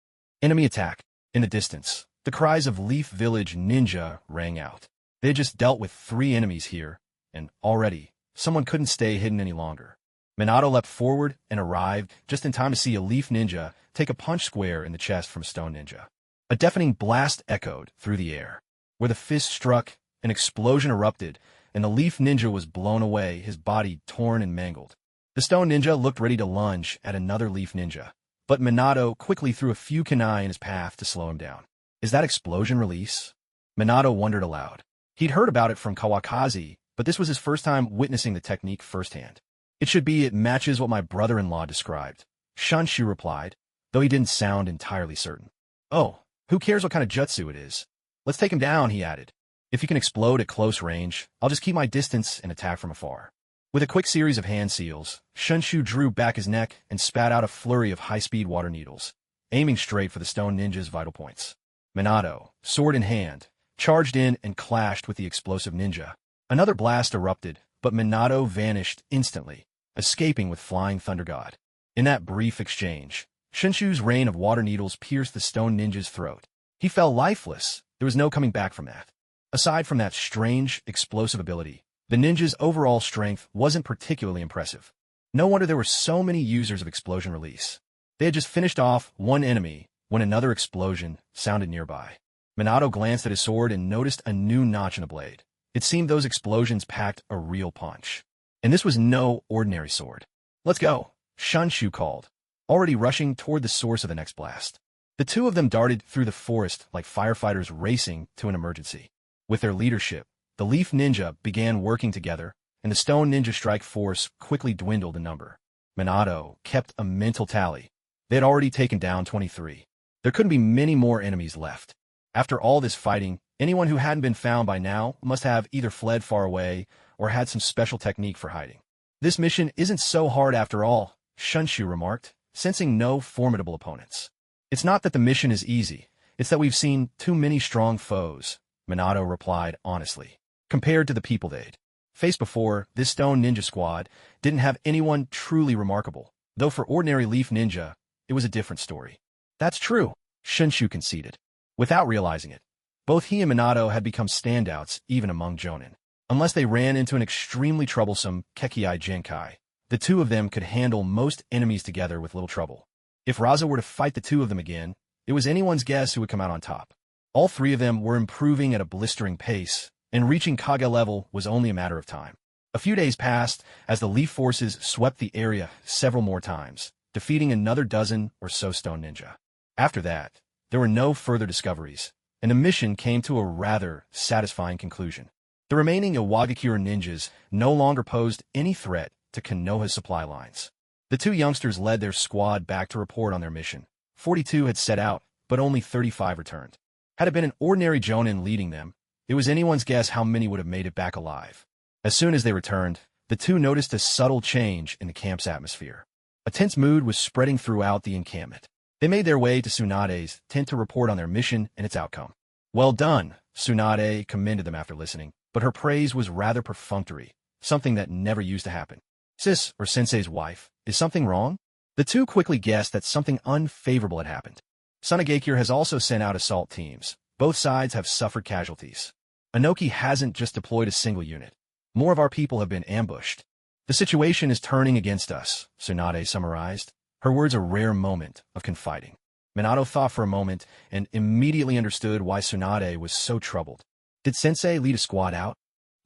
Enemy attack. In the distance, the cries of Leaf Village ninja rang out. They had just dealt with 3 enemies here, and already, someone couldn't stay hidden any longer. Minato leapt forward and arrived just in time to see a Leaf ninja take a punch square in the chest from a Stone ninja. A deafening blast echoed through the air. Where the fist struck, an explosion erupted, and the Leaf ninja was blown away, his body torn and mangled. The Stone ninja looked ready to lunge at another Leaf ninja, but Minato quickly threw a few kunai in his path to slow him down. Is that explosion release? Minato wondered aloud. He'd heard about it from Kawakazi, but this was his first time witnessing the technique firsthand. It matches what my brother-in-law described. Shunshu replied, though he didn't sound entirely certain. Oh, who cares what kind of jutsu it is? Let's take him down, he added. If he can explode at close range, I'll just keep my distance and attack from afar. With a quick series of hand seals, Shunshu drew back his neck and spat out a flurry of high-speed water needles, aiming straight for the Stone ninja's vital points. Minato, sword in hand, charged in and clashed with the explosive ninja. Another blast erupted, but Minato vanished instantly, escaping with Flying Thunder God. In that brief exchange, Shunshu's rain of water needles pierced the Stone ninja's throat. He fell lifeless. There was no coming back from that. Aside from that strange, explosive ability, the ninja's overall strength wasn't particularly impressive. No wonder there were so many users of explosion release. They had just finished off one enemy when another explosion sounded nearby. Minato glanced at his sword and noticed a new notch in the blade. It seemed those explosions packed a real punch. And this was no ordinary sword. Let's go, Shunshu called, already rushing toward the source of the next blast. The two of them darted through the forest like firefighters racing to an emergency. With their leadership, the Leaf Ninja began working together, and the Stone Ninja Strike force quickly dwindled in number. Minato kept a mental tally. They had already taken down 23. There couldn't be many more enemies left. After all this fighting, anyone who hadn't been found by now must have either fled far away or had some special technique for hiding. This mission isn't so hard after all, Shunshu remarked, sensing no formidable opponents. It's not that the mission is easy, it's that we've seen too many strong foes, Minato replied honestly. Compared to the people they'd faced before, this Stone Ninja squad didn't have anyone truly remarkable, though for ordinary Leaf Ninja, it was a different story. That's true, Shunshu conceded. Without realizing it, both he and Minato had become standouts even among Jonin. Unless they ran into an extremely troublesome Kekkei Genkai, the two of them could handle most enemies together with little trouble. If Raza were to fight the two of them again, it was anyone's guess who would come out on top. All three of them were improving at a blistering pace, and reaching Kage level was only a matter of time. A few days passed as the Leaf forces swept the area several more times, defeating another dozen or so Stone Ninja. After that, there were no further discoveries, and the mission came to a rather satisfying conclusion. The remaining Iwagakure ninjas no longer posed any threat to Konoha's supply lines. The two youngsters led their squad back to report on their mission. 42 had set out, but only 35 returned. Had it been an ordinary Jonin leading them, it was anyone's guess how many would have made it back alive. As soon as they returned, the two noticed a subtle change in the camp's atmosphere. A tense mood was spreading throughout the encampment. They made their way to Tsunade's tent to report on their mission and its outcome. Well done, Tsunade commended them after listening, but her praise was rather perfunctory, something that never used to happen. Sis, or Sensei's wife, is something wrong? The two quickly guessed that something unfavorable had happened. Tsunade has also sent out assault teams. Both sides have suffered casualties. Inoki hasn't just deployed a single unit. More of our people have been ambushed. The situation is turning against us, Tsunade summarized, her words a rare moment of confiding. Minato thought for a moment and immediately understood why Tsunade was so troubled. Did Sensei lead a squad out?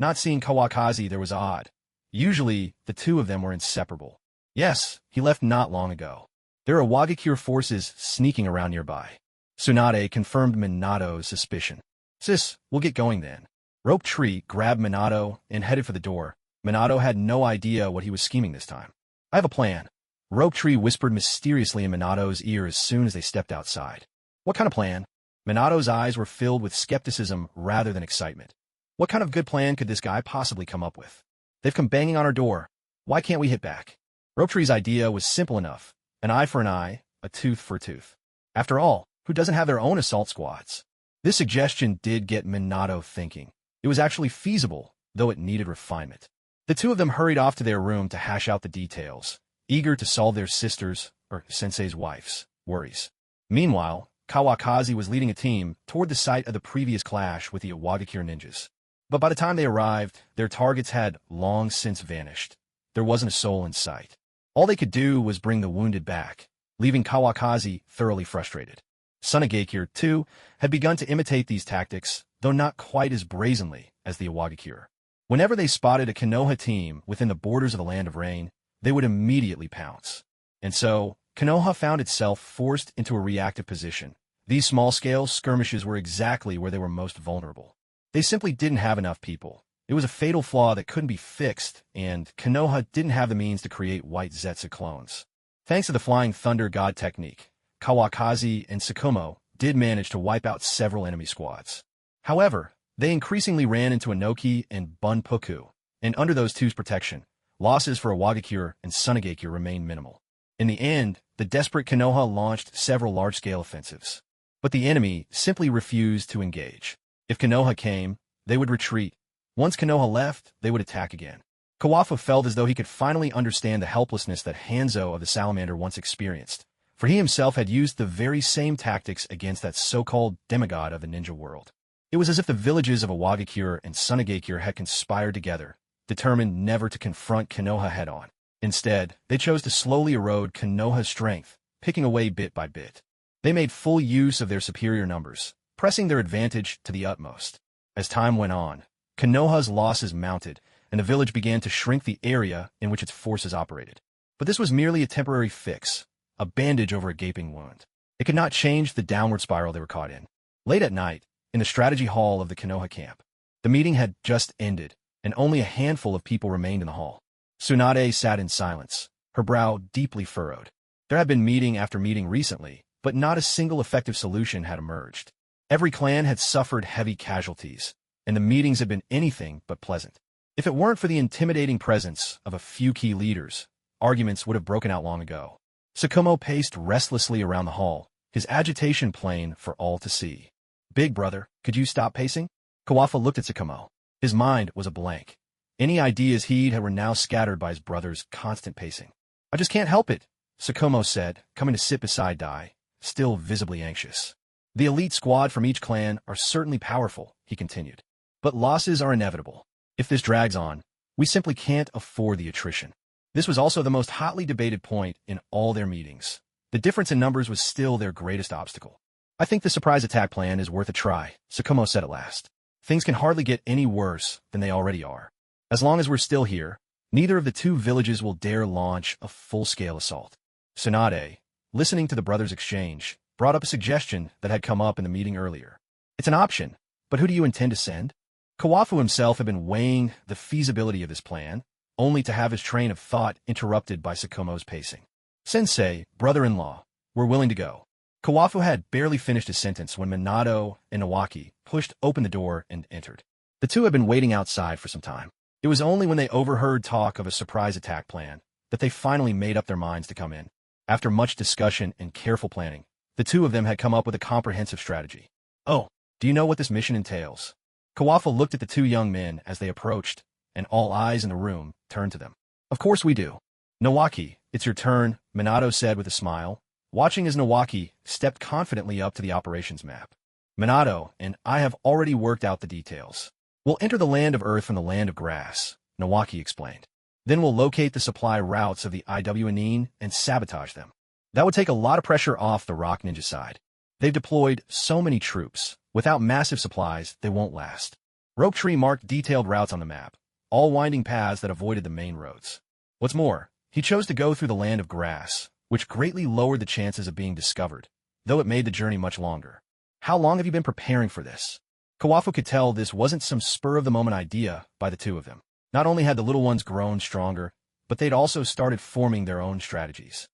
Not seeing Kawakaki there was odd. Usually, the two of them were inseparable. Yes, he left not long ago. There are Wagakure forces sneaking around nearby. Tsunade confirmed Minato's suspicion. Sis, we'll get going then. Rope Tree grabbed Minato and headed for the door. Minato had no idea what he was scheming this time. I have a plan. Rope Tree whispered mysteriously in Minato's ear as soon as they stepped outside. What kind of plan? Minato's eyes were filled with skepticism rather than excitement. What kind of good plan could this guy possibly come up with? They've come banging on our door. Why can't we hit back? Rope Tree's idea was simple enough. An eye for an eye, a tooth for a tooth. After all, who doesn't have their own assault squads? This suggestion did get Minato thinking. It was actually feasible, though it needed refinement. The two of them hurried off to their room to hash out the details, eager to solve their sister's, or Sensei's wife's, worries. Meanwhile, Kawakaki was leading a team toward the site of the previous clash with the Iwagakure ninjas. But by the time they arrived, their targets had long since vanished. There wasn't a soul in sight. All they could do was bring the wounded back, leaving Kawakaki thoroughly frustrated. Tsunade, too, had begun to imitate these tactics, though not quite as brazenly as the Iwagakure. Whenever they spotted a Konoha team within the borders of the Land of Rain, they would immediately pounce. And so, Konoha found itself forced into a reactive position. These small-scale skirmishes were exactly where they were most vulnerable. They simply didn't have enough people. It was a fatal flaw that couldn't be fixed, and Konoha didn't have the means to create white Zetsu clones. Thanks to the Flying Thunder God technique, Kawakaki and Sukumo did manage to wipe out several enemy squads. However, they increasingly ran into Inoki and Bunpuku, and under those two's protection, losses for Iwagakure and Tsunade remained minimal. In the end, the desperate Konoha launched several large-scale offensives. But the enemy simply refused to engage. If Konoha came, they would retreat. Once Konoha left, they would attack again. Kawafu felt as though he could finally understand the helplessness that Hanzo of the Salamander once experienced, for he himself had used the very same tactics against that so-called demigod of the ninja world. It was as if the villages of Iwagakure and Tsunade had conspired together, determined never to confront Konoha head-on. Instead, they chose to slowly erode Konoha's strength, picking away bit by bit. They made full use of their superior numbers, pressing their advantage to the utmost. As time went on, Konoha's losses mounted, and the village began to shrink the area in which its forces operated. But this was merely a temporary fix, a bandage over a gaping wound. It could not change the downward spiral they were caught in. Late at night, in the strategy hall of the Konoha camp, the meeting had just ended, and only a handful of people remained in the hall. Tsunade sat in silence, her brow deeply furrowed. There had been meeting after meeting recently, but not a single effective solution had emerged. Every clan had suffered heavy casualties, and the meetings had been anything but pleasant. If it weren't for the intimidating presence of a few key leaders, arguments would have broken out long ago. Sukumo paced restlessly around the hall, his agitation plain for all to see. "Big brother, could you stop pacing?" Kawafa looked at Sukumo. His mind was a blank. Any ideas he'd had were now scattered by his brother's constant pacing. "I just can't help it," Sukumo said, coming to sit beside Dai, still visibly anxious. "The elite squad from each clan are certainly powerful," he continued. "But losses are inevitable. If this drags on, we simply can't afford the attrition." This was also the most hotly debated point in all their meetings. The difference in numbers was still their greatest obstacle. "I think the surprise attack plan is worth a try," Sukumo said at last. "Things can hardly get any worse than they already are. As long as we're still here, neither of the two villages will dare launch a full-scale assault." Tsunade, listening to the brothers' exchange, brought up a suggestion that had come up in the meeting earlier. "It's an option, but who do you intend to send?" Kawafu himself had been weighing the feasibility of this plan, only to have his train of thought interrupted by Sukumo's pacing. "Sensei, brother-in-law, we're willing to go." Kawafu had barely finished his sentence when Minato and Nawaki pushed open the door and entered. The two had been waiting outside for some time. It was only when they overheard talk of a surprise attack plan that they finally made up their minds to come in. After much discussion and careful planning, the two of them had come up with a comprehensive strategy. "Oh, do you know what this mission entails?" Kawafu looked at the two young men as they approached, and all eyes in the room turned to them. "Of course we do." "Nawaki, it's your turn," Minato said with a smile, watching as Nawaki stepped confidently up to the operations map. "Minato and I have already worked out the details. We'll enter the land of earth from the land of grass," Nawaki explained. "Then we'll locate the supply routes of the IWNine and sabotage them. That would take a lot of pressure off the Rock Ninja side. They've deployed so many troops. Without massive supplies, they won't last." Rope Tree marked detailed routes on the map, all winding paths that avoided the main roads. What's more, he chose to go through the land of grass, which greatly lowered the chances of being discovered, though it made the journey much longer. "How long have you been preparing for this?" Kawafu could tell this wasn't some spur-of-the-moment idea by the two of them. Not only had the little ones grown stronger, but they'd also started forming their own strategies.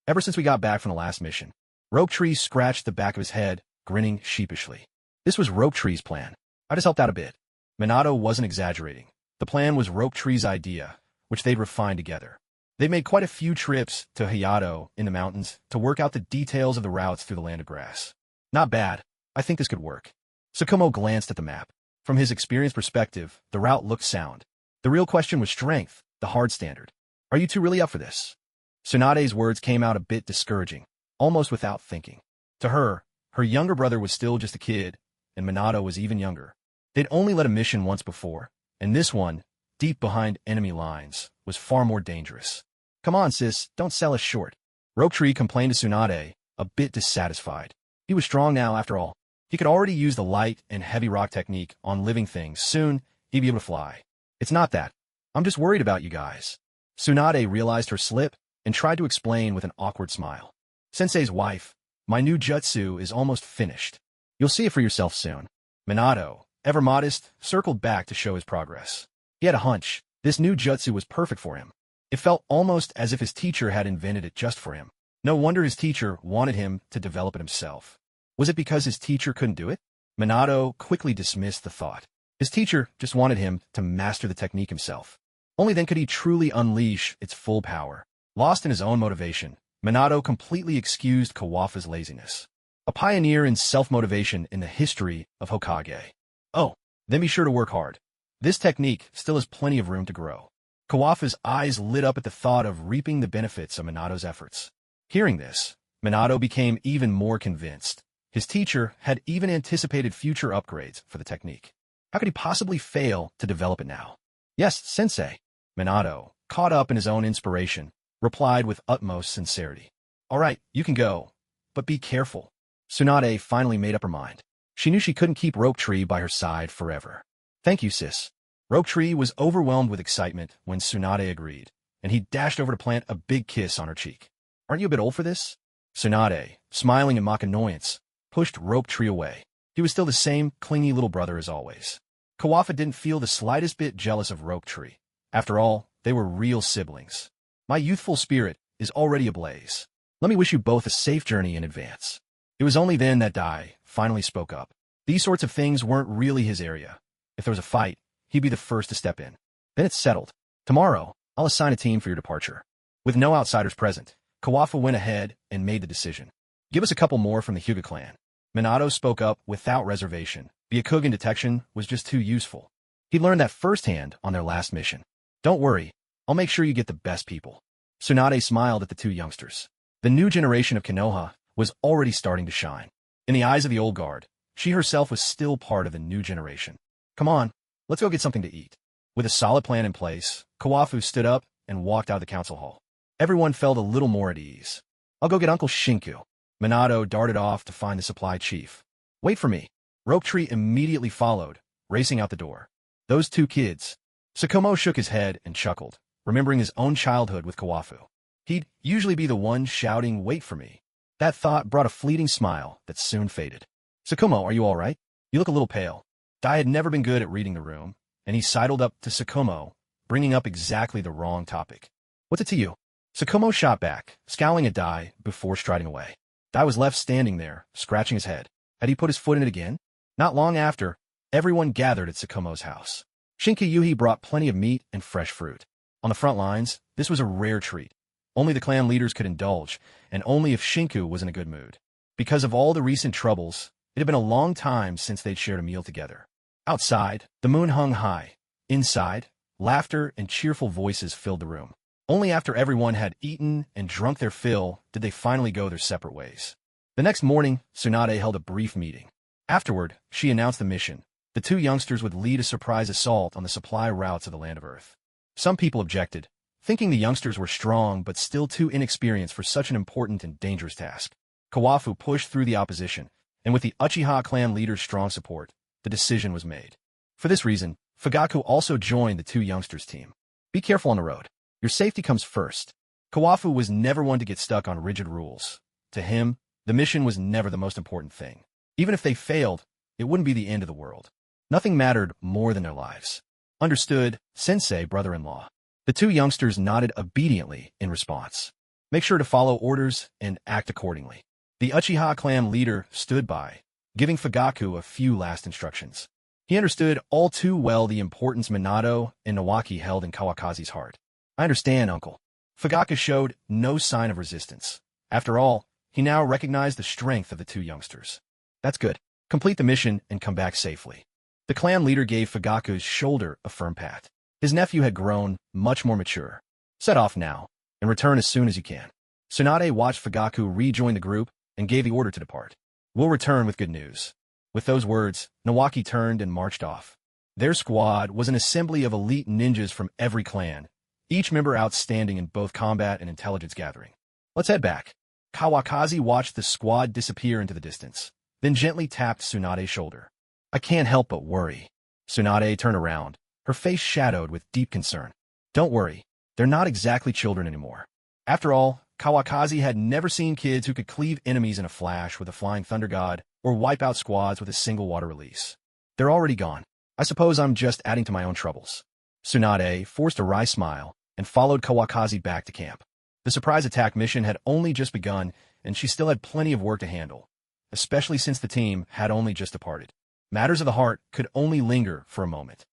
Ever since we got back from the last mission." Rope Tree scratched the back of his head, grinning sheepishly. "This was Rope Tree's plan. I just helped out a bit." Minato wasn't exaggerating. The plan was Rope Tree's idea, which they'd refined together. They made quite a few trips to Hayato in the mountains to work out the details of the routes through the land of grass. "Not bad. I think this could work." Sukumo glanced at the map. From his experienced perspective, the route looked sound. The real question was strength, the hard standard. "Are you two really up for this?" Tsunade's words came out a bit discouraging, almost without thinking. To her younger brother was still just a kid, and Minato was even younger. They'd only led a mission once before, and this one, deep behind enemy lines, was far more dangerous. "Come on, sis, don't sell us short." Rope Tree complained to Tsunade, a bit dissatisfied. He was strong now, after all. He could already use the light and heavy rock technique on living things. Soon, he'd be able to fly. "It's not that. I'm just worried about you guys." Tsunade realized her slip and tried to explain with an awkward smile. "Sensei's wife, my new jutsu is almost finished. You'll see it for yourself soon." Minato, ever modest, circled back to show his progress. He had a hunch. This new jutsu was perfect for him. It felt almost as if his teacher had invented it just for him. No wonder his teacher wanted him to develop it himself. Was it because his teacher couldn't do it? Minato quickly dismissed the thought. His teacher just wanted him to master the technique himself. Only then could he truly unleash its full power. Lost in his own motivation, Minato completely excused Kawafu's laziness. A pioneer in self-motivation in the history of Hokage. "Oh, then be sure to work hard. This technique still has plenty of room to grow." Kawafu's eyes lit up at the thought of reaping the benefits of Minato's efforts. Hearing this, Minato became even more convinced. His teacher had even anticipated future upgrades for the technique. How could he possibly fail to develop it now? "Yes, sensei." Minato, caught up in his own inspiration, replied with utmost sincerity. "All right, you can go, but be careful." Tsunade finally made up her mind. She knew she couldn't keep Rope Tree by her side forever. "Thank you, sis." Rope Tree was overwhelmed with excitement when Tsunade agreed, and he dashed over to plant a big kiss on her cheek. "Aren't you a bit old for this?" Tsunade, smiling in mock annoyance, pushed Rope Tree away. He was still the same clingy little brother as always. Kawafa didn't feel the slightest bit jealous of Rope Tree. After all, they were real siblings. My youthful spirit is already ablaze. Let me wish you both a safe journey in advance. It was only then that Dai finally spoke up. These sorts of things weren't really his area. If there was a fight, he'd be the first to step in. Then it's settled. Tomorrow, I'll assign a team for your departure. With no outsiders present, Kawafa went ahead and made the decision. Give us a couple more from the Hyuga clan. Minato spoke up without reservation. Byakugan detection was just too useful. He learned that firsthand on their last mission. Don't worry, I'll make sure you get the best people. Tsunade smiled at the two youngsters. The new generation of Konoha was already starting to shine. In the eyes of the old guard, she herself was still part of the new generation. Come on, let's go get something to eat. With a solid plan in place, Kawafu stood up and walked out of the council hall. Everyone felt a little more at ease. I'll go get Uncle Shinku. Minato darted off to find the supply chief. Wait for me. Rope Tree immediately followed, racing out the door. Those two kids. Sukumo shook his head and chuckled, remembering his own childhood with Kawafu. He'd usually be the one shouting, wait for me. That thought brought a fleeting smile that soon faded. Sukumo, are you all right? You look a little pale. Dai had never been good at reading the room, and he sidled up to Sukumo, bringing up exactly the wrong topic. What's it to you? Sukumo shot back, scowling at Dai before striding away. Dai was left standing there, scratching his head. Had he put his foot in it again? Not long after, everyone gathered at Sukumo's house. Shinkiyuhi brought plenty of meat and fresh fruit. On the front lines, this was a rare treat. Only the clan leaders could indulge, and only if Shinku was in a good mood. Because of all the recent troubles, it had been a long time since they'd shared a meal together. Outside, the moon hung high. Inside, laughter and cheerful voices filled the room. Only after everyone had eaten and drunk their fill did they finally go their separate ways. The next morning, Tsunade held a brief meeting. Afterward, she announced the mission. The two youngsters would lead a surprise assault on the supply routes of the Land of Earth. Some people objected, thinking the youngsters were strong but still too inexperienced for such an important and dangerous task. Kawafu pushed through the opposition, and with the Uchiha clan leader's strong support, the decision was made. For this reason, Fugaku also joined the two youngsters' team. Be careful on the road. Your safety comes first. Kawafu was never one to get stuck on rigid rules. To him, the mission was never the most important thing. Even if they failed, it wouldn't be the end of the world. Nothing mattered more than their lives. Understood, Sensei, brother-in-law. The two youngsters nodded obediently in response. Make sure to follow orders and act accordingly. The Uchiha clan leader stood by, giving Fugaku a few last instructions. He understood all too well the importance Minato and Nawaki held in Kawakazi's heart. I understand, uncle. Fugaku showed no sign of resistance. After all, he now recognized the strength of the two youngsters. That's good. Complete the mission and come back safely. The clan leader gave Fugaku's shoulder a firm pat. His nephew had grown much more mature. Set off now, and return as soon as you can. Tsunade watched Fugaku rejoin the group and gave the order to depart. We'll return with good news. With those words, Nawaki turned and marched off. Their squad was an assembly of elite ninjas from every clan, each member outstanding in both combat and intelligence gathering. Let's head back. Kawakazi watched the squad disappear into the distance, then gently tapped Tsunade's shoulder. I can't help but worry. Tsunade turned around, her face shadowed with deep concern. Don't worry, they're not exactly children anymore. After all, Kawakazi had never seen kids who could cleave enemies in a flash with a flying thunder god or wipe out squads with a single water release. They're already gone. I suppose I'm just adding to my own troubles. Tsunade forced a wry smile and followed Kawakazi back to camp. The surprise attack mission had only just begun, and she still had plenty of work to handle, especially since the team had only just departed. Matters of the heart could only linger for a moment.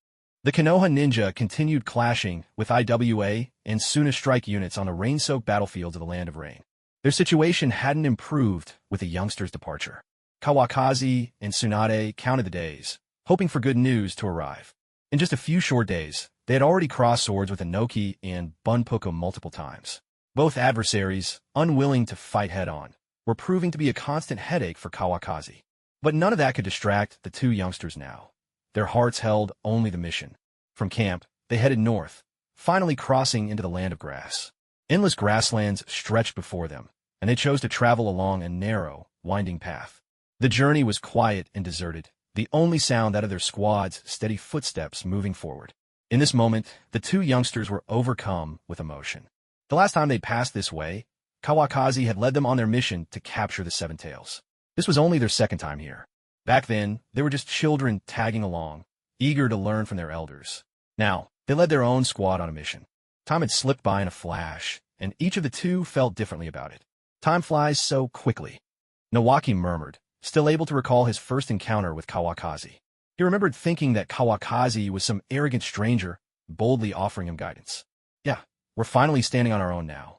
The Konoha ninja continued clashing with IWA and Suna strike units on the rain-soaked battlefields of the Land of Rain. Their situation hadn't improved with the youngsters' departure. Kawakazi and Tsunade counted the days, hoping for good news to arrive. In just a few short days, they had already crossed swords with Inoki and Bunpuku multiple times. Both adversaries, unwilling to fight head-on, were proving to be a constant headache for Kawakazi. But none of that could distract the two youngsters now. Their hearts held only the mission. From camp, they headed north, finally crossing into the land of grass. Endless grasslands stretched before them, and they chose to travel along a narrow, winding path. The journey was quiet and deserted, the only sound that of their squad's steady footsteps moving forward. In this moment, the two youngsters were overcome with emotion. The last time they passed this way, Kawakazi had led them on their mission to capture the Seven Tails. This was only their second time here. Back then, they were just children tagging along, eager to learn from their elders. Now, they led their own squad on a mission. Time had slipped by in a flash, and each of the two felt differently about it. Time flies so quickly. Nawaki murmured, still able to recall his first encounter with Kawakaki. He remembered thinking that Kawakaki was some arrogant stranger, boldly offering him guidance. Yeah, we're finally standing on our own now.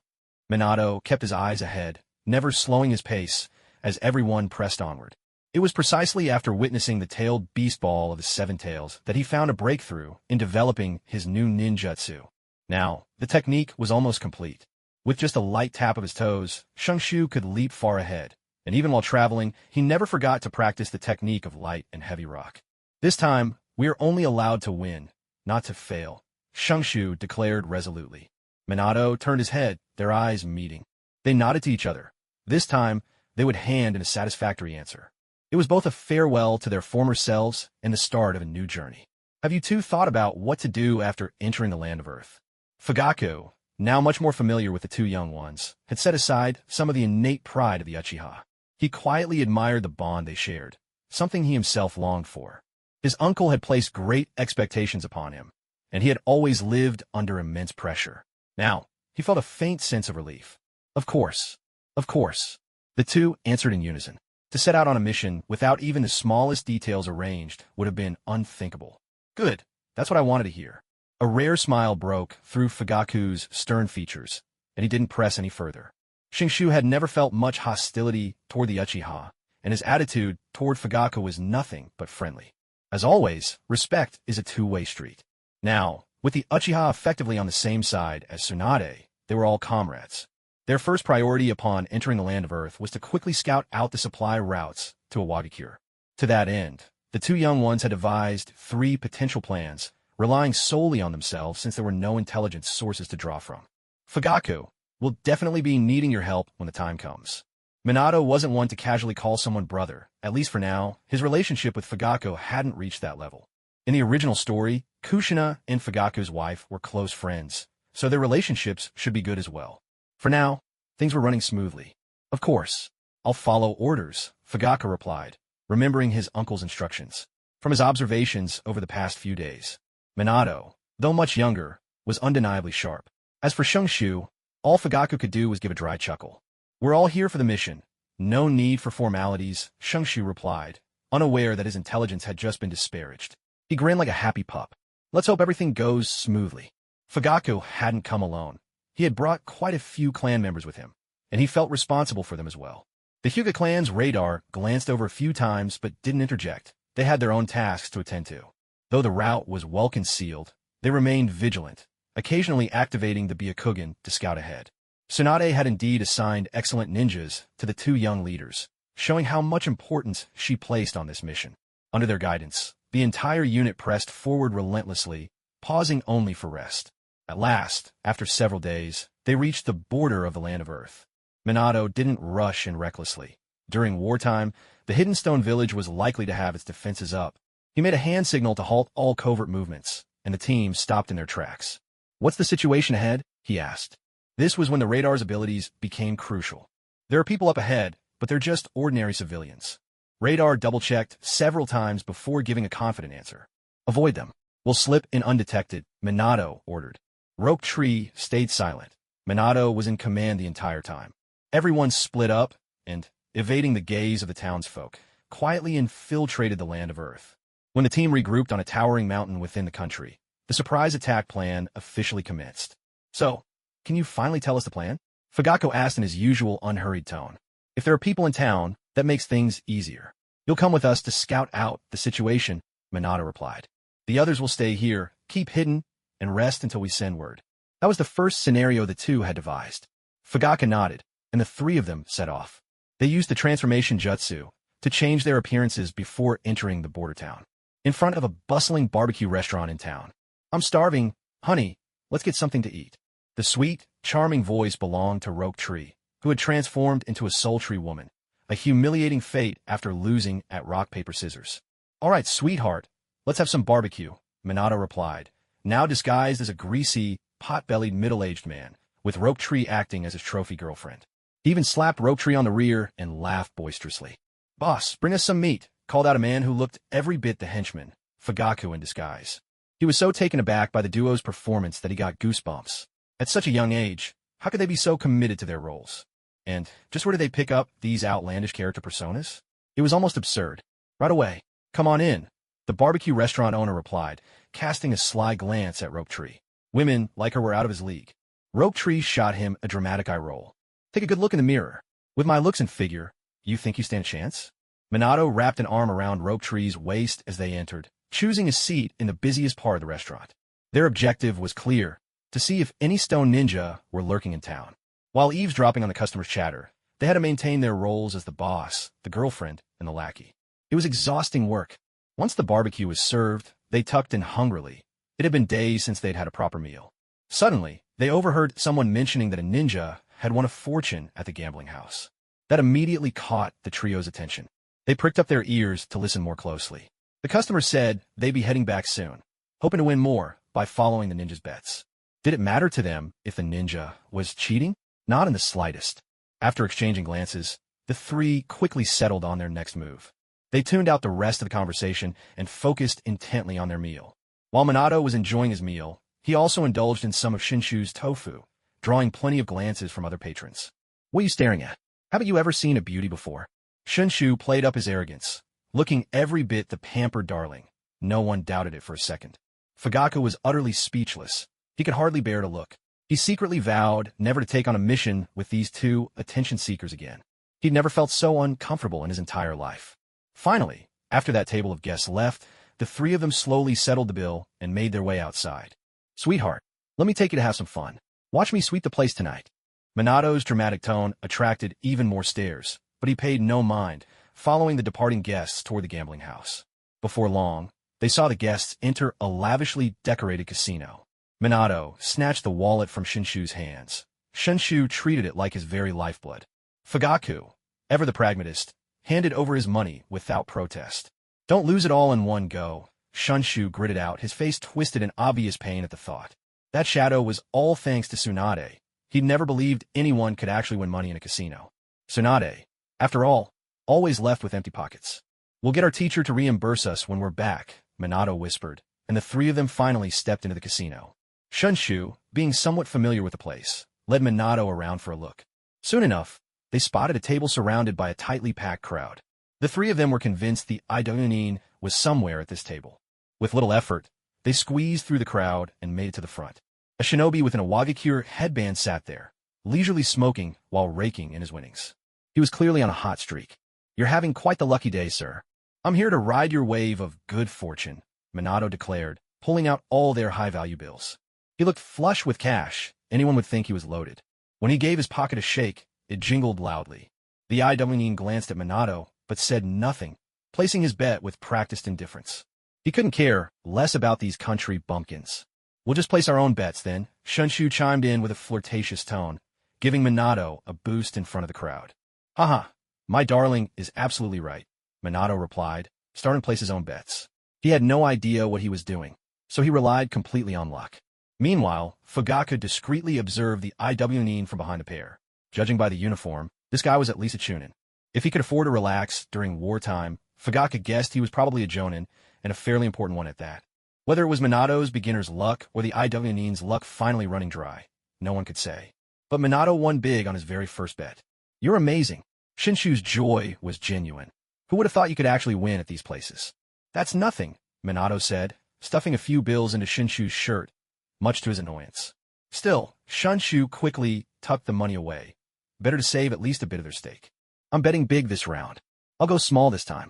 Minato kept his eyes ahead, never slowing his pace, as everyone pressed onward. It was precisely after witnessing the tailed beast ball of the Seven Tails that he found a breakthrough in developing his new ninjutsu. Now, the technique was almost complete. With just a light tap of his toes, Shungshu could leap far ahead, and even while traveling, he never forgot to practice the technique of light and heavy rock. This time, we are only allowed to win, not to fail, Shungshu declared resolutely. Minato turned his head, their eyes meeting. They nodded to each other. This time, they would hand in a satisfactory answer. It was both a farewell to their former selves and the start of a new journey. Have you two thought about what to do after entering the land of Earth? Fugaku, now much more familiar with the two young ones, had set aside some of the innate pride of the Uchiha. He quietly admired the bond they shared, something he himself longed for. His uncle had placed great expectations upon him, and he had always lived under immense pressure. Now, he felt a faint sense of relief. Of course. The two answered in unison. To set out on a mission without even the smallest details arranged would have been unthinkable. Good, that's what I wanted to hear. A rare smile broke through Fugaku's stern features, and he didn't press any further. Shungshu had never felt much hostility toward the Uchiha, and his attitude toward Fugaku was nothing but friendly. As always, respect is a two-way street. Now, with the Uchiha effectively on the same side as Tsunade, they were all comrades. Their first priority upon entering the land of Earth was to quickly scout out the supply routes to Awagakure. To that end, the two young ones had devised 3 potential plans, relying solely on themselves since there were no intelligence sources to draw from. Fugaku will definitely be needing your help when the time comes. Minato wasn't one to casually call someone brother. At least for now, his relationship with Fugaku hadn't reached that level. In the original story, Kushina and Fugaku's wife were close friends, so their relationships should be good as well. For now, things were running smoothly. Of course, I'll follow orders, Fugaku replied, remembering his uncle's instructions. From his observations over the past few days, Minato, though much younger, was undeniably sharp. As for Shungshu, all Fugaku could do was give a dry chuckle. We're all here for the mission. No need for formalities, Shungshu replied, unaware that his intelligence had just been disparaged. He grinned like a happy pup. Let's hope everything goes smoothly. Fugaku hadn't come alone. He had brought quite a few clan members with him, and he felt responsible for them as well. The Hyuga clan's radar glanced over a few times but didn't interject. They had their own tasks to attend to. Though the route was well concealed, they remained vigilant, occasionally activating the Byakugan to scout ahead. Tsunade had indeed assigned excellent ninjas to the two young leaders, showing how much importance she placed on this mission. Under their guidance, the entire unit pressed forward relentlessly, pausing only for rest. At last, after several days, they reached the border of the land of Earth. Minato didn't rush in recklessly. During wartime, the Hidden Stone Village was likely to have its defenses up. He made a hand signal to halt all covert movements, and the team stopped in their tracks. What's the situation ahead? He asked. This was when the radar's abilities became crucial. There are people up ahead, but they're just ordinary civilians. Radar double-checked several times before giving a confident answer. Avoid them. We'll slip in undetected, Minato ordered. Rope Tree stayed silent. Minato was in command the entire time. Everyone split up and, evading the gaze of the townsfolk, quietly infiltrated the land of Earth. When the team regrouped on a towering mountain within the country, the surprise attack plan officially commenced. So, can you finally tell us the plan? Fugaku asked in his usual unhurried tone. If there are people in town, that makes things easier. You'll come with us to scout out the situation, Minato replied. The others will stay here, keep hidden, and rest until we send word. That was the first scenario the two had devised. Fugaku nodded, and the 3 of them set off. They used the transformation jutsu to change their appearances before entering the border town. In front of a bustling barbecue restaurant in town. I'm starving, honey, let's get something to eat. The sweet, charming voice belonged to Rope Tree, who had transformed into a sultry woman, a humiliating fate after losing at rock, paper, scissors. All right, sweetheart, let's have some barbecue, Minato replied, now disguised as a greasy, pot-bellied middle-aged man, with Rope Tree acting as his trophy girlfriend. He even slapped Rope Tree on the rear and laughed boisterously. Boss, bring us some meat, called out a man who looked every bit the henchman Fugaku in disguise. He was so taken aback by the duo's performance that he got goosebumps. At such a young age, how could they be so committed to their roles? And just where did they pick up these outlandish character personas? It was almost absurd. Right away. Come on in, the barbecue restaurant owner replied, casting a sly glance at Rope Tree. Women like her were out of his league. Rope Tree shot him a dramatic eye roll. Take a good look in the mirror. With my looks and figure, you think you stand a chance? Minato wrapped an arm around Rope Tree's waist as they entered, choosing a seat in the busiest part of the restaurant. Their objective was clear, to see if any stone ninja were lurking in town. While eavesdropping on the customers' chatter, they had to maintain their roles as the boss, the girlfriend, and the lackey. It was exhausting work. Once the barbecue was served, they tucked in hungrily. It had been days since they'd had a proper meal. Suddenly, they overheard someone mentioning that a ninja had won a fortune at the gambling house. That immediately caught the trio's attention. They pricked up their ears to listen more closely. The customer said they'd be heading back soon, hoping to win more by following the ninja's bets. Did it matter to them if the ninja was cheating? Not in the slightest. After exchanging glances, the three quickly settled on their next move. They tuned out the rest of the conversation and focused intently on their meal. While Minato was enjoying his meal, he also indulged in some of Shinshu's tofu, drawing plenty of glances from other patrons. What are you staring at? Haven't you ever seen a beauty before? Shinshu played up his arrogance, looking every bit the pampered darling. No one doubted it for a second. Fugaku was utterly speechless. He could hardly bear to look. He secretly vowed never to take on a mission with these two attention-seekers again. He'd never felt so uncomfortable in his entire life. Finally, after that table of guests left, the three of them slowly settled the bill and made their way outside. Sweetheart, let me take you to have some fun. Watch me sweep the place tonight. Minato's dramatic tone attracted even more stares, but he paid no mind, following the departing guests toward the gambling house. Before long, they saw the guests enter a lavishly decorated casino. Minato snatched the wallet from Shinshu's hands. Shinshu treated it like his very lifeblood. Fugaku, ever the pragmatist, handed over his money without protest. Don't lose it all in one go, Shinshu gritted out, his face twisted in obvious pain at the thought. That shadow was all thanks to Tsunade. He'd never believed anyone could actually win money in a casino. Tsunade, after all, always left with empty pockets. We'll get our teacher to reimburse us when we're back, Minato whispered, and the three of them finally stepped into the casino. Shinshu, being somewhat familiar with the place, led Minato around for a look. Soon enough, they spotted a table surrounded by a tightly packed crowd. The three of them were convinced the Idonin was somewhere at this table. With little effort, they squeezed through the crowd and made it to the front. A shinobi with an Awagakure headband sat there, leisurely smoking while raking in his winnings. He was clearly on a hot streak. You're having quite the lucky day, sir. I'm here to ride your wave of good fortune, Minato declared, pulling out all their high-value bills. He looked flush with cash. Anyone would think he was loaded. When he gave his pocket a shake, it jingled loudly. The Idonin glanced at Minato, but said nothing, placing his bet with practiced indifference. He couldn't care less about these country bumpkins. We'll just place our own bets, then, Shinshu chimed in with a flirtatious tone, giving Minato a boost in front of the crowd. Haha, my darling is absolutely right, Minato replied, starting to place his own bets. He had no idea what he was doing, so he relied completely on luck. Meanwhile, Fugaku discreetly observed the Idonin from behind the pair. Judging by the uniform, this guy was at least a chunin. If he could afford to relax during wartime, Fugaku guessed he was probably a jonin, and a fairly important one at that. Whether it was Minato's beginner's luck or the Idonin's luck finally running dry, no one could say. But Minato won big on his very first bet. You're amazing. Shinshu's joy was genuine. Who would have thought you could actually win at these places? That's nothing, Minato said, stuffing a few bills into Shinshu's shirt, much to his annoyance. Still, Shinshu quickly tucked the money away. Better to save at least a bit of their stake. I'm betting big this round. I'll go small this time.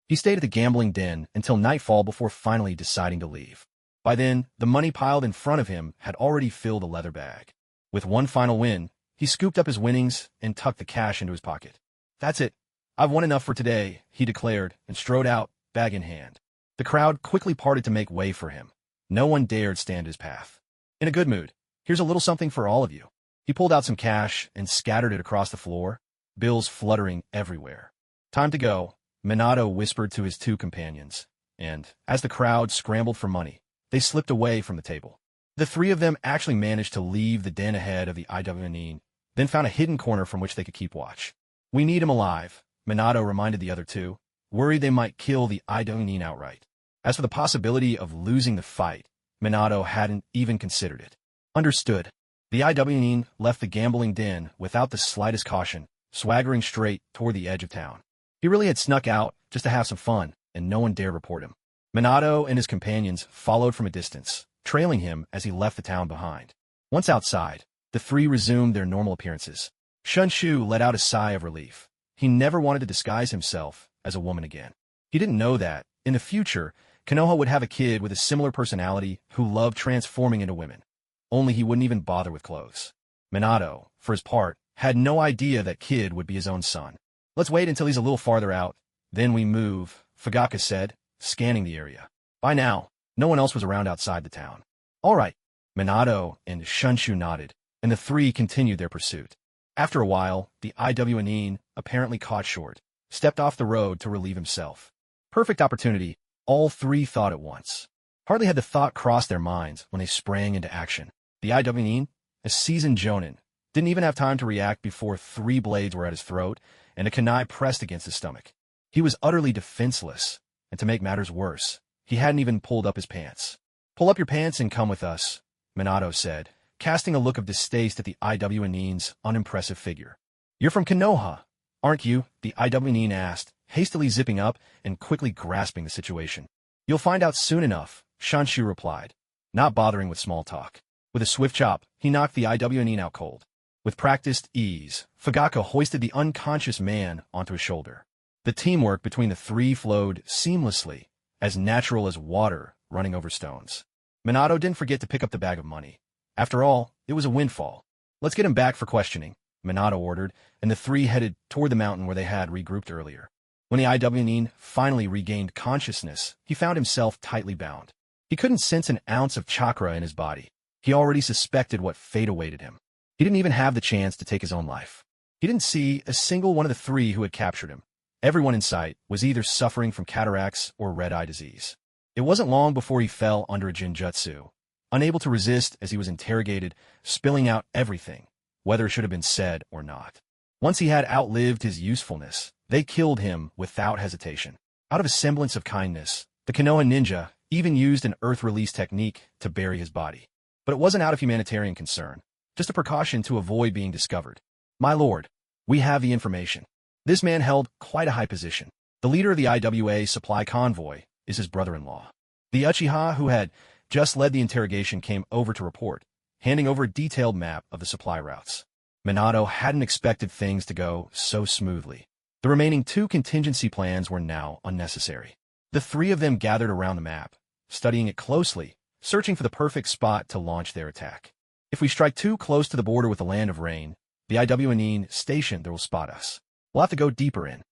He stayed at the gambling den until nightfall before finally deciding to leave. By then, the money piled in front of him had already filled a leather bag. With one final win, he scooped up his winnings and tucked the cash into his pocket. That's it. I've won enough for today, he declared, and strode out, bag in hand. The crowd quickly parted to make way for him. No one dared stand his path. In a good mood, here's a little something for all of you. He pulled out some cash and scattered it across the floor, bills fluttering everywhere. Time to go, Minato whispered to his two companions, and, as the crowd scrambled for money, they slipped away from the table. The three of them actually managed to leave the den ahead of the Idonin, then found a hidden corner from which they could keep watch. We need him alive, Minato reminded the other two, worried they might kill the Idonin outright. As for the possibility of losing the fight, Minato hadn't even considered it. Understood. The IWN left the gambling den without the slightest caution, swaggering straight toward the edge of town. He really had snuck out just to have some fun, and no one dared report him. Minato and his companions followed from a distance, trailing him as he left the town behind. Once outside, the three resumed their normal appearances. Shunshu let out a sigh of relief. He never wanted to disguise himself as a woman again. He didn't know that, in the future, Konoha would have a kid with a similar personality who loved transforming into women. Only he wouldn't even bother with clothes. Minato, for his part, had no idea that kid would be his own son. Let's wait until he's a little farther out, then we move, Fugaku said, scanning the area. By now, no one else was around outside the town. All right, Minato and Shunshu nodded, and the three continued their pursuit. After a while, the IWN, apparently caught short, stepped off the road to relieve himself. Perfect opportunity, all three thought at once. Hardly had the thought crossed their minds when they sprang into action. The IWN, a seasoned jonin, didn't even have time to react before three blades were at his throat and a kunai pressed against his stomach. He was utterly defenseless, and to make matters worse, he hadn't even pulled up his pants. Pull up your pants and come with us, Minato said, casting a look of distaste at the IWN's unimpressive figure. You're from Konoha, aren't you? The IWN asked, hastily zipping up and quickly grasping the situation. You'll find out soon enough, Shunshu replied, not bothering with small talk. With a swift chop, he knocked the IWN out cold. With practiced ease, Fugaku hoisted the unconscious man onto his shoulder. The teamwork between the three flowed seamlessly, as natural as water running over stones. Minato didn't forget to pick up the bag of money. After all, it was a windfall. Let's get him back for questioning, Minato ordered, and the three headed toward the mountain where they had regrouped earlier. When the IWN finally regained consciousness, he found himself tightly bound. He couldn't sense an ounce of chakra in his body. He already suspected what fate awaited him. He didn't even have the chance to take his own life. He didn't see a single one of the three who had captured him. Everyone in sight was either suffering from cataracts or red-eye disease. It wasn't long before he fell under a jinjutsu, unable to resist as he was interrogated, spilling out everything, whether it should have been said or not. Once he had outlived his usefulness, they killed him without hesitation. Out of a semblance of kindness, the Konoha ninja even used an earth-release technique to bury his body. But it wasn't out of humanitarian concern, just a precaution to avoid being discovered. My lord, we have the information. This man held quite a high position. The leader of the IWA supply convoy is his brother-in-law. The Uchiha who had just led the interrogation came over to report, handing over a detailed map of the supply routes. Minato hadn't expected things to go so smoothly. The remaining two contingency plans were now unnecessary. The three of them gathered around the map, studying it closely, searching for the perfect spot to launch their attack. If we strike too close to the border with the Land of Rain, the IWN station there will spot us. We'll have to go deeper in.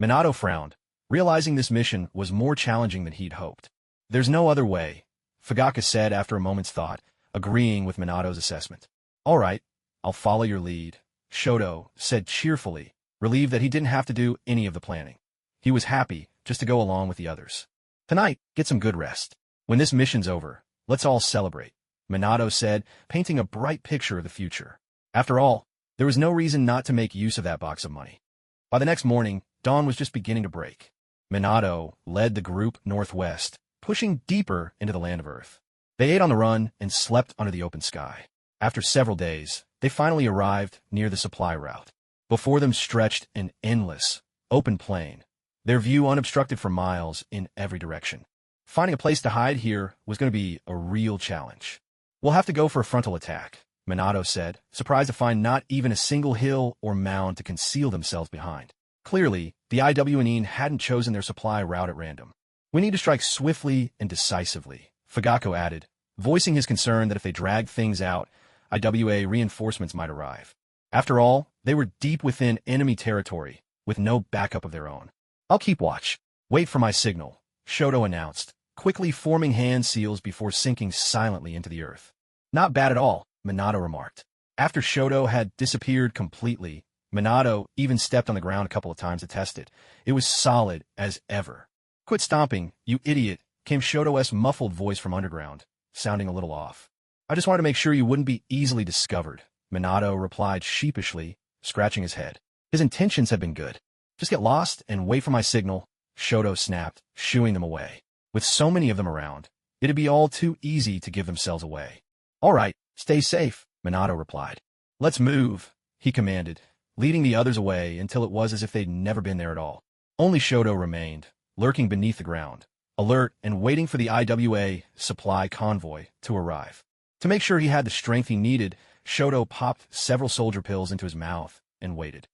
Minato frowned, realizing this mission was more challenging than he'd hoped. There's no other way, Fugaku said after a moment's thought, agreeing with Minato's assessment. All right, I'll follow your lead, Shoto said cheerfully, relieved that he didn't have to do any of the planning. He was happy just to go along with the others. Tonight, get some good rest. When this mission's over, let's all celebrate, Minato said, painting a bright picture of the future. After all, there was no reason not to make use of that box of money. By the next morning, dawn was just beginning to break. Minato led the group northwest, pushing deeper into the land of Earth. They ate on the run and slept under the open sky. After several days, they finally arrived near the supply route. Before them stretched an endless, open plain, their view unobstructed for miles in every direction. Finding a place to hide here was going to be a real challenge. We'll have to go for a frontal attack, Minato said, surprised to find not even a single hill or mound to conceal themselves behind. Clearly, the IWN hadn't chosen their supply route at random. We need to strike swiftly and decisively, Fugaku added, voicing his concern that if they dragged things out, IWA reinforcements might arrive. After all, they were deep within enemy territory, with no backup of their own. I'll keep watch. Wait for my signal, Shoto announced, quickly forming hand seals before sinking silently into the earth. Not bad at all, Minato remarked. After Shoto had disappeared completely, Minato even stepped on the ground a couple of times to test it. It was solid as ever. Quit stomping, you idiot, came Shoto's muffled voice from underground, sounding a little off. I just wanted to make sure you wouldn't be easily discovered, Minato replied sheepishly, scratching his head. His intentions had been good. Just get lost and wait for my signal, Shoto snapped, shooing them away. With so many of them around, it'd be all too easy to give themselves away. All right, stay safe, Minato replied. Let's move, he commanded, leading the others away until it was as if they'd never been there at all. Only Shoto remained, lurking beneath the ground, alert and waiting for the IWA supply convoy to arrive. To make sure he had the strength he needed, Shoto popped several soldier pills into his mouth and waited.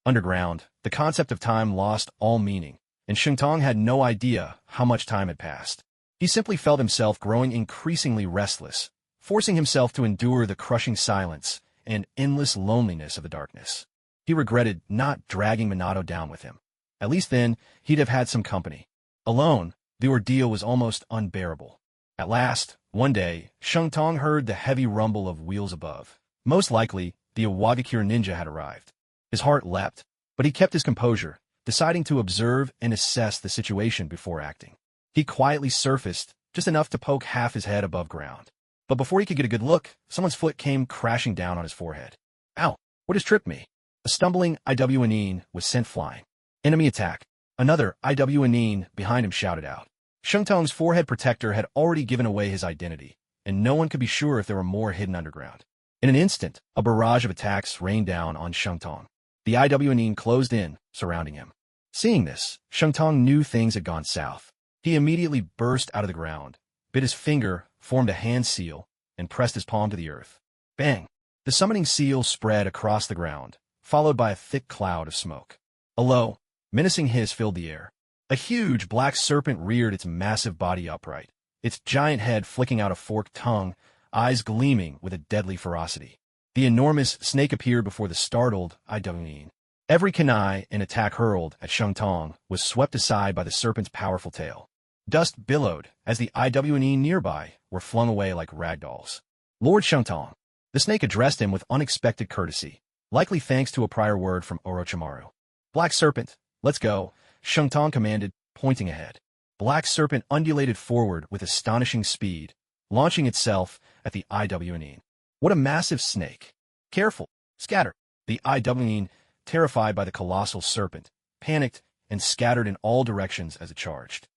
Underground, the concept of time lost all meaning, and Shungtong had no idea how much time had passed. He simply felt himself growing increasingly restless, forcing himself to endure the crushing silence and endless loneliness of the darkness. He regretted not dragging Minato down with him. At least then, he'd have had some company. Alone, the ordeal was almost unbearable. At last, one day, Shungtong heard the heavy rumble of wheels above. Most likely, the Iwagakure ninja had arrived. His heart leapt, but he kept his composure, deciding to observe and assess the situation before acting. He quietly surfaced, just enough to poke half his head above ground. But before he could get a good look, someone's foot came crashing down on his forehead. Ow! What has tripped me? A stumbling Iwanin was sent flying. Enemy attack! Another Iwanin behind him shouted out. Shungtong's forehead protector had already given away his identity, and no one could be sure if there were more hidden underground. In an instant, a barrage of attacks rained down on Shungtong. The Iwanin closed in, surrounding him. Seeing this, Shungtong knew things had gone south. He immediately burst out of the ground, bit his finger, formed a hand seal, and pressed his palm to the earth. Bang! The summoning seal spread across the ground, followed by a thick cloud of smoke. A low, menacing hiss filled the air. A huge black serpent reared its massive body upright, its giant head flicking out a forked tongue, eyes gleaming with a deadly ferocity. The enormous snake appeared before the startled Iwanin. Every kunai and attack hurled at Shungtong was swept aside by the serpent's powerful tail. Dust billowed as the Iwanin nearby were flung away like ragdolls. Lord Shungtong. The snake addressed him with unexpected courtesy, likely thanks to a prior word from Orochimaru. Black Serpent, let's go, Shungtong commanded, pointing ahead. Black Serpent undulated forward with astonishing speed, launching itself at the Iwanin. What a massive snake! Careful! Scatter! The Iwanin, terrified by the colossal serpent, panicked and scattered in all directions as it charged.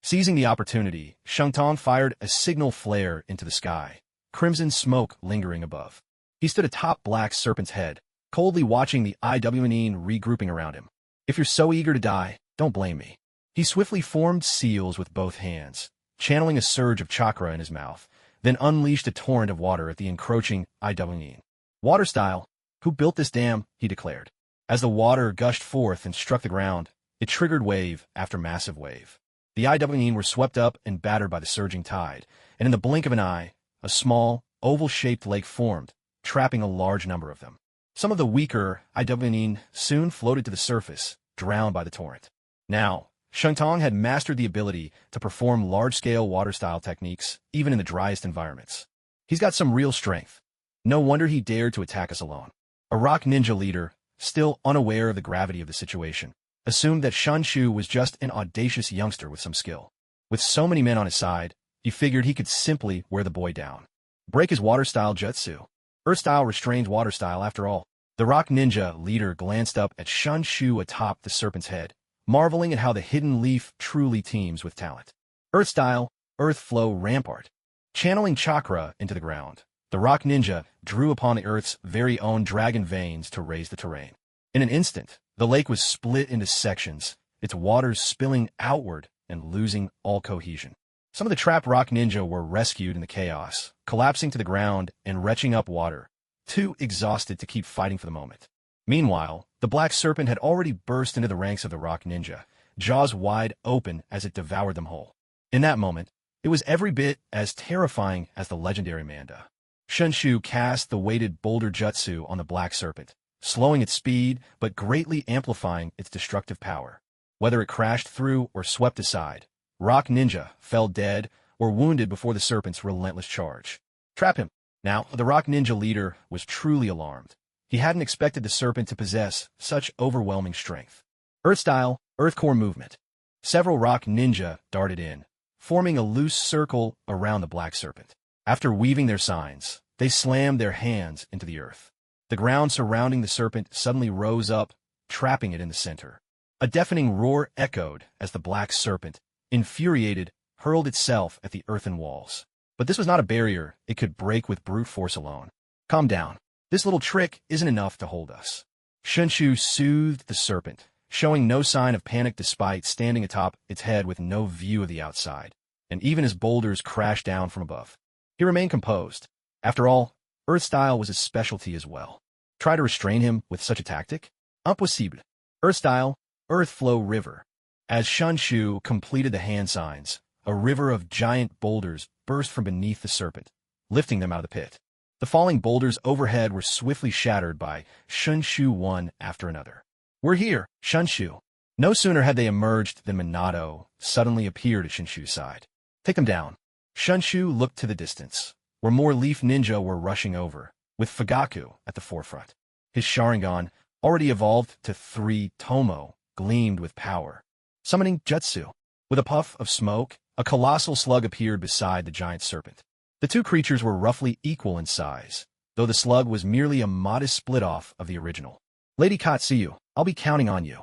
Seizing the opportunity, Shungtong fired a signal flare into the sky, crimson smoke lingering above. He stood atop Black Serpent's head, coldly watching the Iwanin regrouping around him. If you're so eager to die, don't blame me. He swiftly formed seals with both hands, channeling a surge of chakra in his mouth, then unleashed a torrent of water at the encroaching Iwanin. Water style, who built this dam, he declared. As the water gushed forth and struck the ground, it triggered wave after massive wave. The Iwanin were swept up and battered by the surging tide, and in the blink of an eye, a small, oval-shaped lake formed, trapping a large number of them. Some of the weaker Iwanin soon floated to the surface, drowned by the torrent. Now, Shungtong had mastered the ability to perform large-scale water-style techniques, even in the driest environments. He's got some real strength. No wonder he dared to attack us alone. A rock ninja leader, still unaware of the gravity of the situation, assumed that Shunshu was just an audacious youngster with some skill. With so many men on his side, he figured he could simply wear the boy down. Break his water-style jutsu. Earth-style restrains water-style after all. The rock ninja leader glanced up at Shunshu atop the serpent's head, marveling at how the hidden leaf truly teems with talent. Earth-style, earth flow rampart. Channeling chakra into the ground, the rock ninja drew upon the earth's very own dragon veins to raise the terrain. In an instant, the lake was split into sections, its waters spilling outward and losing all cohesion. Some of the trapped rock ninja were rescued in the chaos, collapsing to the ground and retching up water, too exhausted to keep fighting for the moment. Meanwhile, the black serpent had already burst into the ranks of the rock ninja, jaws wide open as it devoured them whole. In that moment, it was every bit as terrifying as the legendary Manda. Shunshu cast the weighted boulder jutsu on the black serpent, slowing its speed but greatly amplifying its destructive power. Whether it crashed through or swept aside, rock ninja fell dead or wounded before the serpent's relentless charge. Trap him! Now, the rock ninja leader was truly alarmed. He hadn't expected the serpent to possess such overwhelming strength. Earth-style, earth core movement. Several rock ninja darted in, forming a loose circle around the black serpent. After weaving their signs, they slammed their hands into the earth. The ground surrounding the serpent suddenly rose up, trapping it in the center. A deafening roar echoed as the black serpent, infuriated, hurled itself at the earthen walls. But this was not a barrier it could break with brute force alone. Calm down. This little trick isn't enough to hold us. Shunshu soothed the serpent, showing no sign of panic despite standing atop its head with no view of the outside, and even as boulders crashed down from above. He remained composed. After all, Earth Style was his specialty as well. Try to restrain him with such a tactic? Impossible. Earth Style, Earth Flow River. As Shunshu completed the hand signs, a river of giant boulders burst from beneath the serpent, lifting them out of the pit. The falling boulders overhead were swiftly shattered by Shunshu one after another. We're here, Shunshu. No sooner had they emerged than Minato suddenly appeared at Shunshu's side. Take them down. Shunshu looked to the distance, where more Leaf Ninja were rushing over, with Fugaku at the forefront. His Sharingan, already evolved to 3 Tomo, gleamed with power. Summoning Jutsu. With a puff of smoke, a colossal slug appeared beside the giant serpent. The two creatures were roughly equal in size, though the slug was merely a modest split-off of the original. Lady Katsuyu, I'll be counting on you.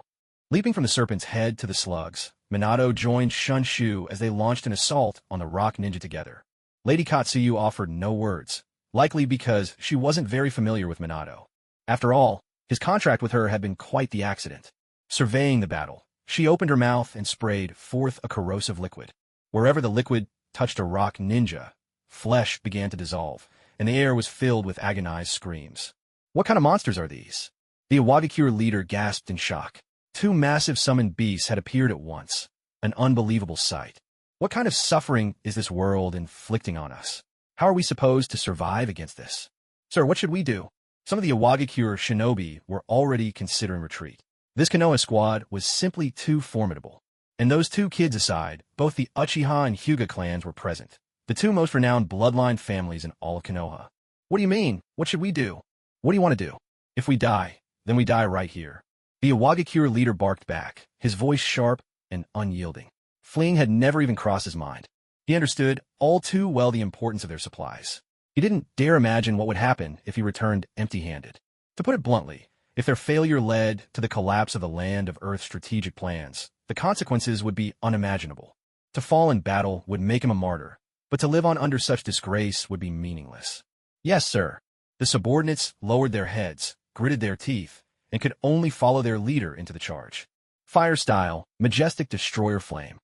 Leaping from the serpent's head to the slugs, Minato joined Shunshu as they launched an assault on the rock ninja together. Lady Katsuyu offered no words, likely because she wasn't very familiar with Minato. After all, his contract with her had been quite the accident. Surveying the battle, she opened her mouth and sprayed forth a corrosive liquid. Wherever the liquid touched a rock ninja, flesh began to dissolve, and the air was filled with agonized screams. What kind of monsters are these? The Iwagakure leader gasped in shock. 2 massive summoned beasts had appeared at once. An unbelievable sight. What kind of suffering is this world inflicting on us? How are we supposed to survive against this? Sir, what should we do? Some of the Iwagakure shinobi were already considering retreat. This Konoha squad was simply too formidable. And those 2 kids aside, both the Uchiha and Hyuga clans were present, the 2 most renowned bloodline families in all of Konoha. What do you mean? What should we do? What do you want to do? If we die, then we die right here. The Iwagakure leader barked back, his voice sharp and unyielding. Fleeing had never even crossed his mind. He understood all too well the importance of their supplies. He didn't dare imagine what would happen if he returned empty-handed. To put it bluntly, if their failure led to the collapse of the land of Earth's strategic plans, the consequences would be unimaginable. To fall in battle would make him a martyr, but to live on under such disgrace would be meaningless. Yes, sir. The subordinates lowered their heads, gritted their teeth, and could only follow their leader into the charge. Fire style, majestic destroyer flame.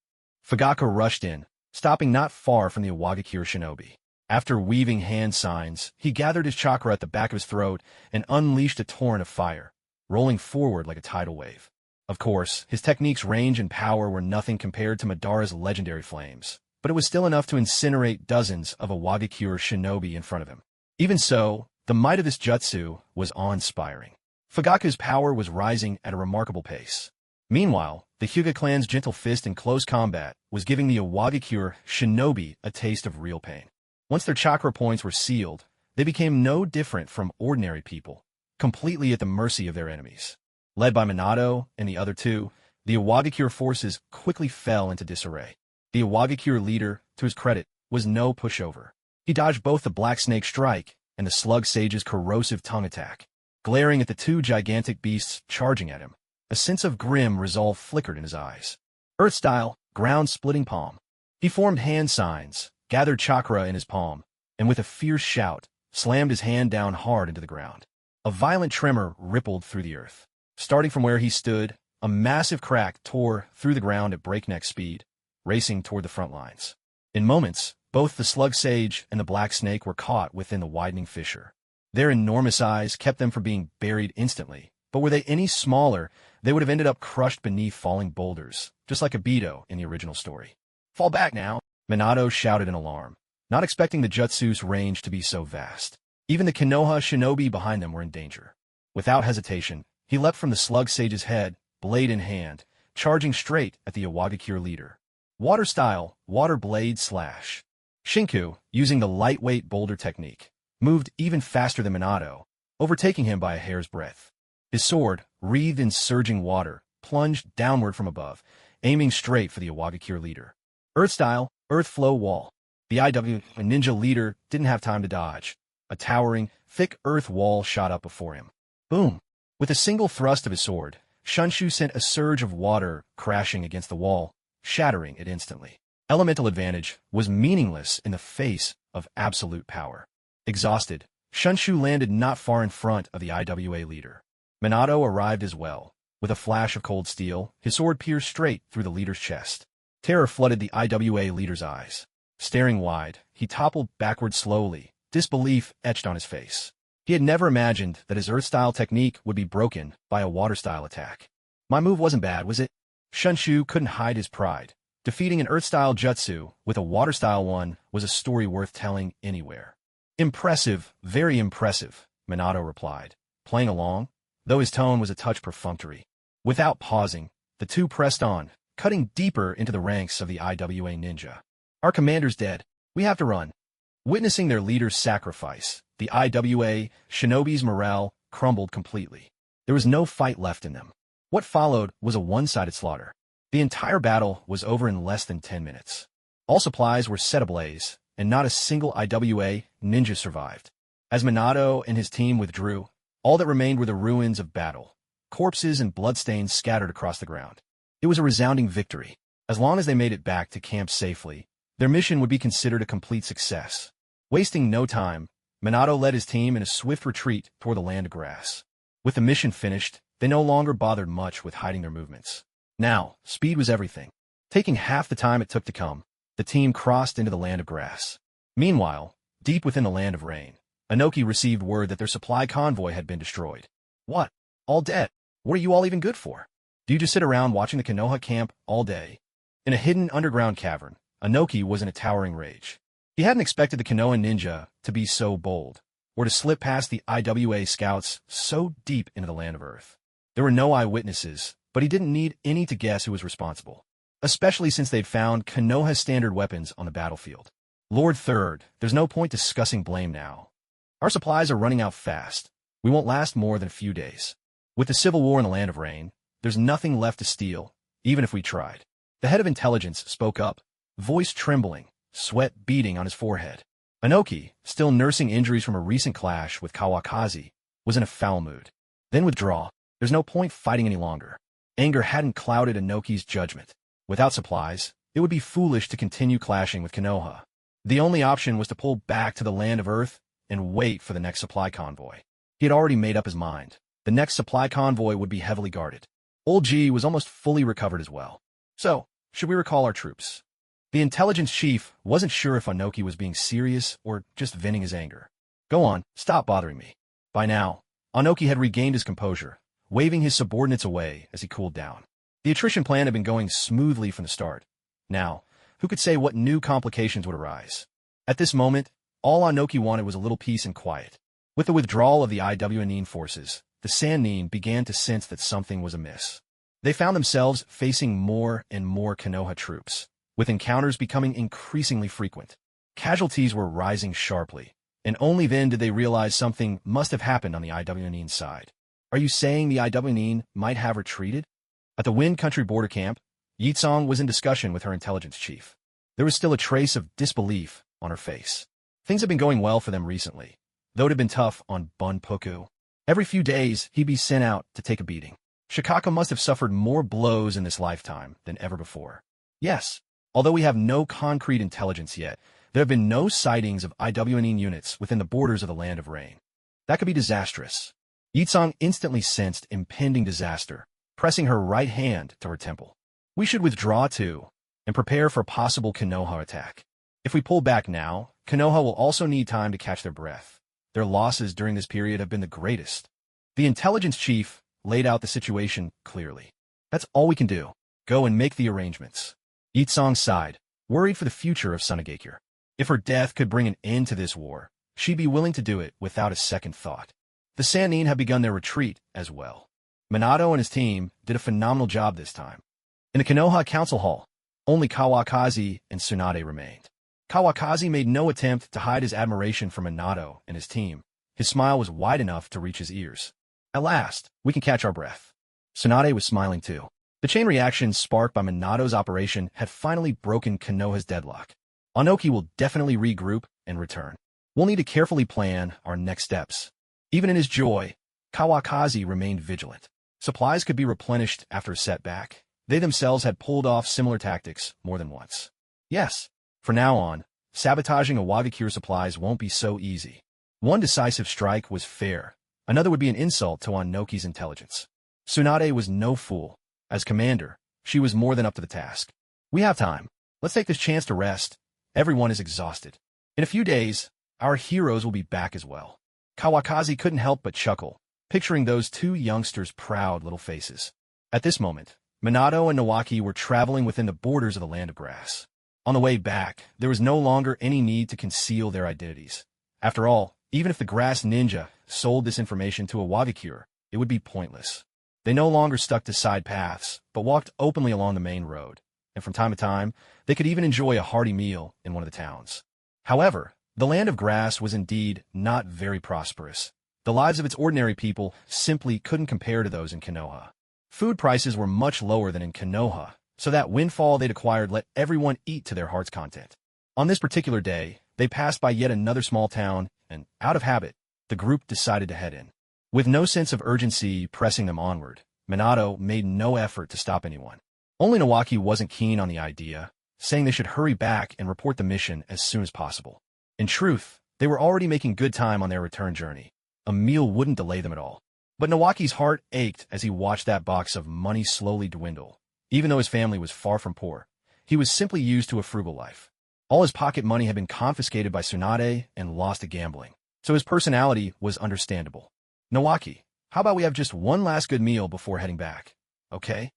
Fugaku rushed in, stopping not far from the Iwagakure shinobi. After weaving hand signs, he gathered his chakra at the back of his throat and unleashed a torrent of fire, rolling forward like a tidal wave. Of course, his technique's range and power were nothing compared to Madara's legendary flames, but it was still enough to incinerate dozens of Iwagakure shinobi in front of him. Even so, the might of this jutsu was awe-inspiring. Fugaku's power was rising at a remarkable pace. Meanwhile, the Hyuga clan's gentle fist in close combat was giving the Iwagakure shinobi a taste of real pain. Once their chakra points were sealed, they became no different from ordinary people, completely at the mercy of their enemies. Led by Minato and the other 2, the Iwagakure forces quickly fell into disarray. The Iwagakure leader, to his credit, was no pushover. He dodged both the Black Snake strike and the Slug Sage's corrosive tongue attack. Glaring at the 2 gigantic beasts charging at him, a sense of grim resolve flickered in his eyes. Earth-style, ground-splitting palm. He formed hand signs, gathered chakra in his palm, and with a fierce shout, slammed his hand down hard into the ground. A violent tremor rippled through the earth. Starting from where he stood, a massive crack tore through the ground at breakneck speed, racing toward the front lines. In moments, both the Slug Sage and the Black Snake were caught within the widening fissure. Their enormous eyes kept them from being buried instantly, but were they any smaller, they would have ended up crushed beneath falling boulders, just like Obito in the original story. Fall back now, Minato shouted in alarm, not expecting the jutsu's range to be so vast. Even the Konoha shinobi behind them were in danger. Without hesitation, he leapt from the Slug Sage's head, blade in hand, charging straight at the Iwagakure leader. Water style, water blade slash. Shinku, using the lightweight boulder technique, moved even faster than Minato, overtaking him by a hair's breadth. His sword, wreathed in surging water, plunged downward from above, aiming straight for the Iwagakure leader. Earth-style, earth flow wall. The IW ninja leader didn't have time to dodge. A towering, thick earth wall shot up before him. Boom! With a single thrust of his sword, Shunshu sent a surge of water crashing against the wall, shattering it instantly. Elemental advantage was meaningless in the face of absolute power. Exhausted, Shunshu landed not far in front of the IWA leader. Minato arrived as well. With a flash of cold steel, his sword pierced straight through the leader's chest. Terror flooded the IWA leader's eyes. Staring wide, he toppled backward slowly, disbelief etched on his face. He had never imagined that his Earth-style technique would be broken by a Water-style attack. My move wasn't bad, was it? Shunshu couldn't hide his pride. Defeating an Earth-style jutsu with a Water-style one was a story worth telling anywhere. Impressive, very impressive, Minato replied, playing along, though his tone was a touch perfunctory. Without pausing, the two pressed on, cutting deeper into the ranks of the IWA ninja. Our commander's dead. We have to run. Witnessing their leader's sacrifice, the IWA shinobi's morale crumbled completely. There was no fight left in them. What followed was a one-sided slaughter. The entire battle was over in less than 10 minutes. All supplies were set ablaze, and not a single IWA ninja survived. As Minato and his team withdrew, all that remained were the ruins of battle. Corpses and bloodstains scattered across the ground. It was a resounding victory. As long as they made it back to camp safely, their mission would be considered a complete success. Wasting no time, Minato led his team in a swift retreat toward the land of grass. With the mission finished, they no longer bothered much with hiding their movements. Now, speed was everything. Taking half the time it took to come, the team crossed into the land of grass. Meanwhile, deep within the land of rain, Inoki received word that their supply convoy had been destroyed. What? All dead? What are you all even good for? Do you just sit around watching the Konoha camp all day? In a hidden underground cavern, Inoki was in a towering rage. He hadn't expected the Konoha ninja to be so bold, or to slip past the IWA scouts so deep into the land of Earth. There were no eyewitnesses, but he didn't need any to guess who was responsible, especially since they'd found Konoha's standard weapons on the battlefield. Lord Third, there's no point discussing blame now. Our supplies are running out fast. We won't last more than a few days. With the civil war in the land of rain, there's nothing left to steal, even if we tried. The head of intelligence spoke up, voice trembling, sweat beading on his forehead. Inoki, still nursing injuries from a recent clash with Kawakaki, was in a foul mood. Then withdraw. There's no point fighting any longer. Anger hadn't clouded Inoki's judgment. Without supplies, it would be foolish to continue clashing with Konoha. The only option was to pull back to the land of Earth and wait for the next supply convoy. He had already made up his mind. The next supply convoy would be heavily guarded. Old G was almost fully recovered as well. So, should we recall our troops? The intelligence chief wasn't sure if Inoki was being serious or just venting his anger. Go on, stop bothering me. By now, Inoki had regained his composure, waving his subordinates away as he cooled down. The attrition plan had been going smoothly from the start. Now, who could say what new complications would arise? At this moment, all Inoki wanted was a little peace and quiet. With the withdrawal of the IWA forces, the Sannin began to sense that something was amiss. They found themselves facing more and more Konoha troops, with encounters becoming increasingly frequent. Casualties were rising sharply, and only then did they realize something must have happened on the IWA side. Are you saying the IWA might have retreated? At the Wind Country border camp, Yitsong was in discussion with her intelligence chief. There was still a trace of disbelief on her face. Things had been going well for them recently, though it had been tough on Bunpuku. Every few days, he'd be sent out to take a beating. Shikaka must have suffered more blows in this lifetime than ever before. Yes, although we have no concrete intelligence yet, there have been no sightings of IWA units within the borders of the Land of Rain. That could be disastrous. Yitsong instantly sensed impending disaster, pressing her right hand to her temple. We should withdraw too, and prepare for a possible Konoha attack. If we pull back now, Konoha will also need time to catch their breath. Their losses during this period have been the greatest. The intelligence chief laid out the situation clearly. That's all we can do. Go and make the arrangements. Yitsong sighed, worried for the future of Tsunade. If her death could bring an end to this war, she'd be willing to do it without a second thought. The Sannin had begun their retreat as well. Minato and his team did a phenomenal job this time. In the Konoha Council Hall, only Kawakaki and Tsunade remained. Kawakaki made no attempt to hide his admiration for Minato and his team. His smile was wide enough to reach his ears. At last, we can catch our breath. Tsunade was smiling too. The chain reaction sparked by Minato's operation had finally broken Konoha's deadlock. Inoki will definitely regroup and return. We'll need to carefully plan our next steps. Even in his joy, Kawakaki remained vigilant. Supplies could be replenished after a setback. They themselves had pulled off similar tactics more than once. Yes, from now on, sabotaging a Wagakure supplies won't be so easy. One decisive strike was fair. Another would be an insult to Wanoki's intelligence. Tsunade was no fool. As commander, she was more than up to the task. We have time. Let's take this chance to rest. Everyone is exhausted. In a few days, our heroes will be back as well. Kawakaki couldn't help but chuckle, picturing those two youngsters' proud little faces. At this moment, Minato and Nawaki were traveling within the borders of the Land of Grass. On the way back, there was no longer any need to conceal their identities. After all, even if the Grass Ninja sold this information to a Wagakure, it would be pointless. They no longer stuck to side paths, but walked openly along the main road, and from time to time, they could even enjoy a hearty meal in one of the towns. However, the Land of Grass was indeed not very prosperous. The lives of its ordinary people simply couldn't compare to those in Konoha. Food prices were much lower than in Konoha, so that windfall they'd acquired let everyone eat to their heart's content. On this particular day, they passed by yet another small town, and, out of habit, the group decided to head in. With no sense of urgency pressing them onward, Minato made no effort to stop anyone. Only Nawaki wasn't keen on the idea, saying they should hurry back and report the mission as soon as possible. In truth, they were already making good time on their return journey. A meal wouldn't delay them at all. But Nawaki's heart ached as he watched that box of money slowly dwindle. Even though his family was far from poor, he was simply used to a frugal life. All his pocket money had been confiscated by Tsunade and lost to gambling, so his personality was understandable. Nawaki, how about we have just one last good meal before heading back, okay?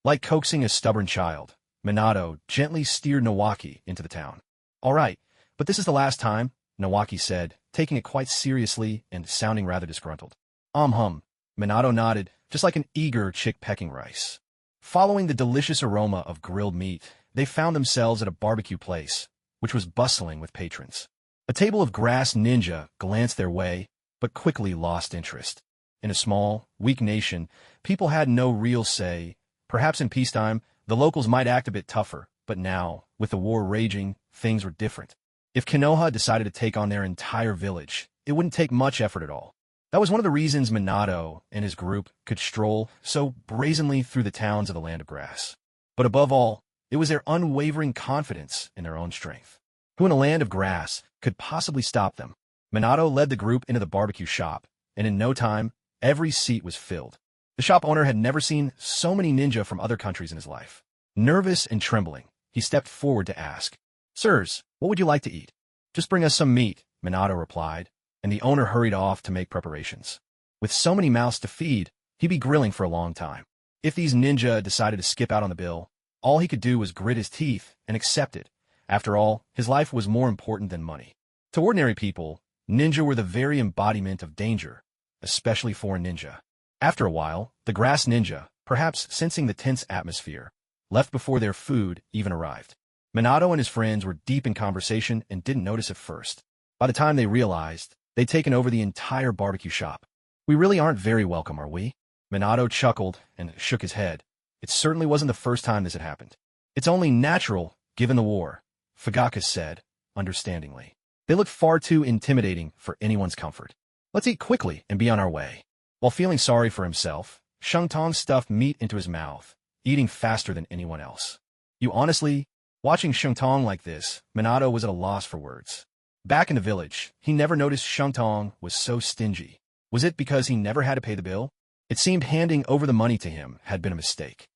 Like coaxing a stubborn child, Minato gently steered Nawaki into the town. All right, but this is the last time, Nawaki said, taking it quite seriously and sounding rather disgruntled. Minato nodded, just like an eager chick pecking rice. Following the delicious aroma of grilled meat, they found themselves at a barbecue place, which was bustling with patrons. A table of Grass Ninja glanced their way, but quickly lost interest. In a small, weak nation, people had no real say. Perhaps in peacetime, the locals might act a bit tougher, but now, with the war raging, things were different. If Konoha decided to take on their entire village, it wouldn't take much effort at all. That was one of the reasons Minato and his group could stroll so brazenly through the towns of the Land of Grass. But above all, it was their unwavering confidence in their own strength. Who in a Land of Grass could possibly stop them? Minato led the group into the barbecue shop, and in no time, every seat was filled. The shop owner had never seen so many ninja from other countries in his life. Nervous and trembling, he stepped forward to ask, "Sirs, what would you like to eat?" "Just bring us some meat," Minato replied, and the owner hurried off to make preparations. With so many mouths to feed, he'd be grilling for a long time. If these ninja decided to skip out on the bill, all he could do was grit his teeth and accept it. After all, his life was more important than money. To ordinary people, ninja were the very embodiment of danger, especially for a ninja. After a while, the Grass Ninja, perhaps sensing the tense atmosphere, left before their food even arrived. Minato and his friends were deep in conversation and didn't notice at first. By the time they realized, they'd taken over the entire barbecue shop. "We really aren't very welcome, are we?" Minato chuckled and shook his head. It certainly wasn't the first time this had happened. "It's only natural, given the war," Fugaku said, understandingly. "They look far too intimidating for anyone's comfort. Let's eat quickly and be on our way." While feeling sorry for himself, Shungtong stuffed meat into his mouth, eating faster than anyone else. Watching Shungtong like this, Minato was at a loss for words. Back in the village, he never noticed Shungtong was so stingy. Was it because he never had to pay the bill? It seemed handing over the money to him had been a mistake.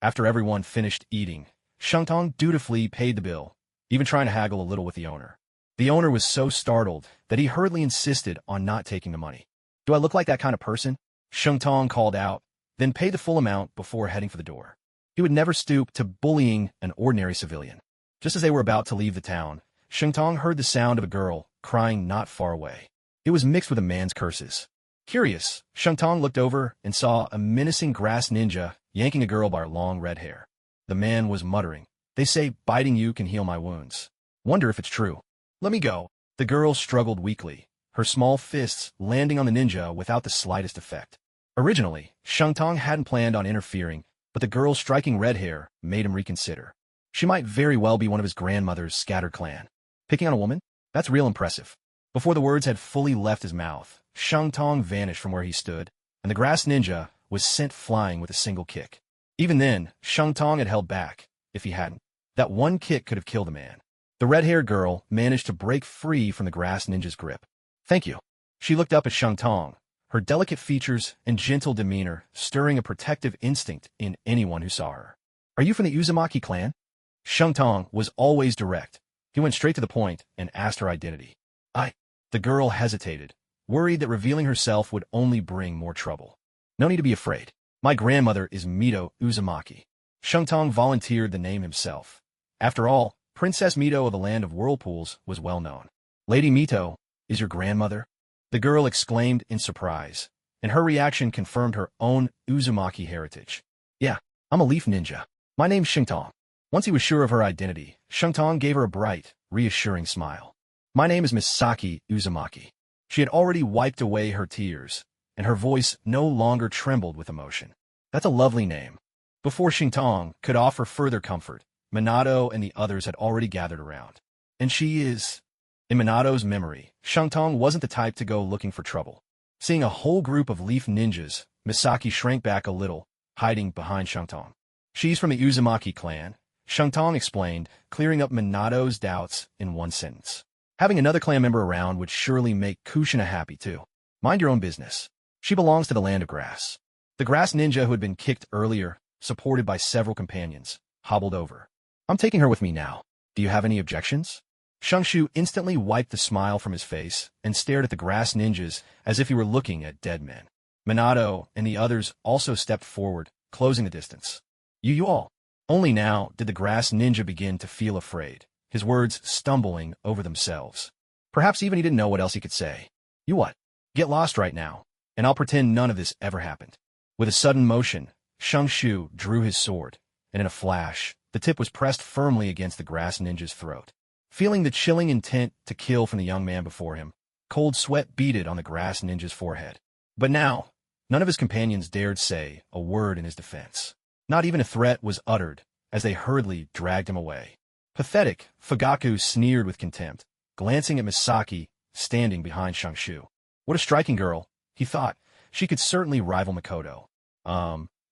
After everyone finished eating, Shungtong dutifully paid the bill, even trying to haggle a little with the owner. The owner was so startled that he hurriedly insisted on not taking the money. "Do I look like that kind of person?" Shungtong called out, then paid the full amount before heading for the door. He would never stoop to bullying an ordinary civilian. Just as they were about to leave the town, Shungtong heard the sound of a girl crying not far away. It was mixed with a man's curses. Curious, Shungtong looked over and saw a menacing Grass Ninja yanking a girl by her long red hair. The man was muttering, "They say biting you can heal my wounds. Wonder if it's true. Let me go." The girl struggled weakly, her small fists landing on the ninja without the slightest effect. Originally, Shungtong hadn't planned on interfering, but the girl's striking red hair made him reconsider. She might very well be one of his grandmother's scattered clan. Picking on a woman? That's real impressive. Before the words had fully left his mouth, Shungtong vanished from where he stood, and the Grass Ninja was sent flying with a single kick. Even then, Shungtong had held back, if he hadn't. That one kick could have killed a man. The red-haired girl managed to break free from the grass ninja's grip. Thank you. She looked up at Shang-Tong, her delicate features and gentle demeanor stirring a protective instinct in anyone who saw her. Are you from the Uzumaki clan? Shang-Tong was always direct. He went straight to the point and asked her identity. The girl hesitated, worried that revealing herself would only bring more trouble. No need to be afraid. My grandmother is Mito Uzumaki. Shang-Tong volunteered the name himself. After all, Princess Mito of the Land of Whirlpools was well known. Lady Mito, is your grandmother? The girl exclaimed in surprise, and her reaction confirmed her own Uzumaki heritage. Yeah, I'm a leaf ninja. My name's Shang-Tong. Once he was sure of her identity, Shang-Tong gave her a bright, reassuring smile. My name is Misaki Uzumaki. She had already wiped away her tears, and her voice no longer trembled with emotion. That's a lovely name. Before Shang-Tong could offer further comfort, Minato and the others had already gathered around. And she is... In Minato's memory, Shang-Tong wasn't the type to go looking for trouble. Seeing a whole group of leaf ninjas, Misaki shrank back a little, hiding behind Shang-Tong. She's from the Uzumaki clan, Shang-Tong explained, clearing up Minato's doubts in one sentence. Having another clan member around would surely make Kushina happy too. Mind your own business. She belongs to the land of grass. The grass ninja who had been kicked earlier, supported by several companions, hobbled over. I'm taking her with me now. Do you have any objections? Shangshu instantly wiped the smile from his face and stared at the grass ninjas as if he were looking at dead men. Minato and the others also stepped forward, closing the distance. You all. Only now did the grass ninja begin to feel afraid, his words stumbling over themselves. Perhaps even he didn't know what else he could say. You what? Get lost right now, and I'll pretend none of this ever happened. With a sudden motion, Shangshu drew his sword, and in a flash, the tip was pressed firmly against the grass ninja's throat. Feeling the chilling intent to kill from the young man before him, cold sweat beaded on the grass ninja's forehead. But now, none of his companions dared say a word in his defense. Not even a threat was uttered as they hurriedly dragged him away. Pathetic, Fugaku sneered with contempt, glancing at Misaki, standing behind Shangshu. What a striking girl, he thought. She could certainly rival Makoto.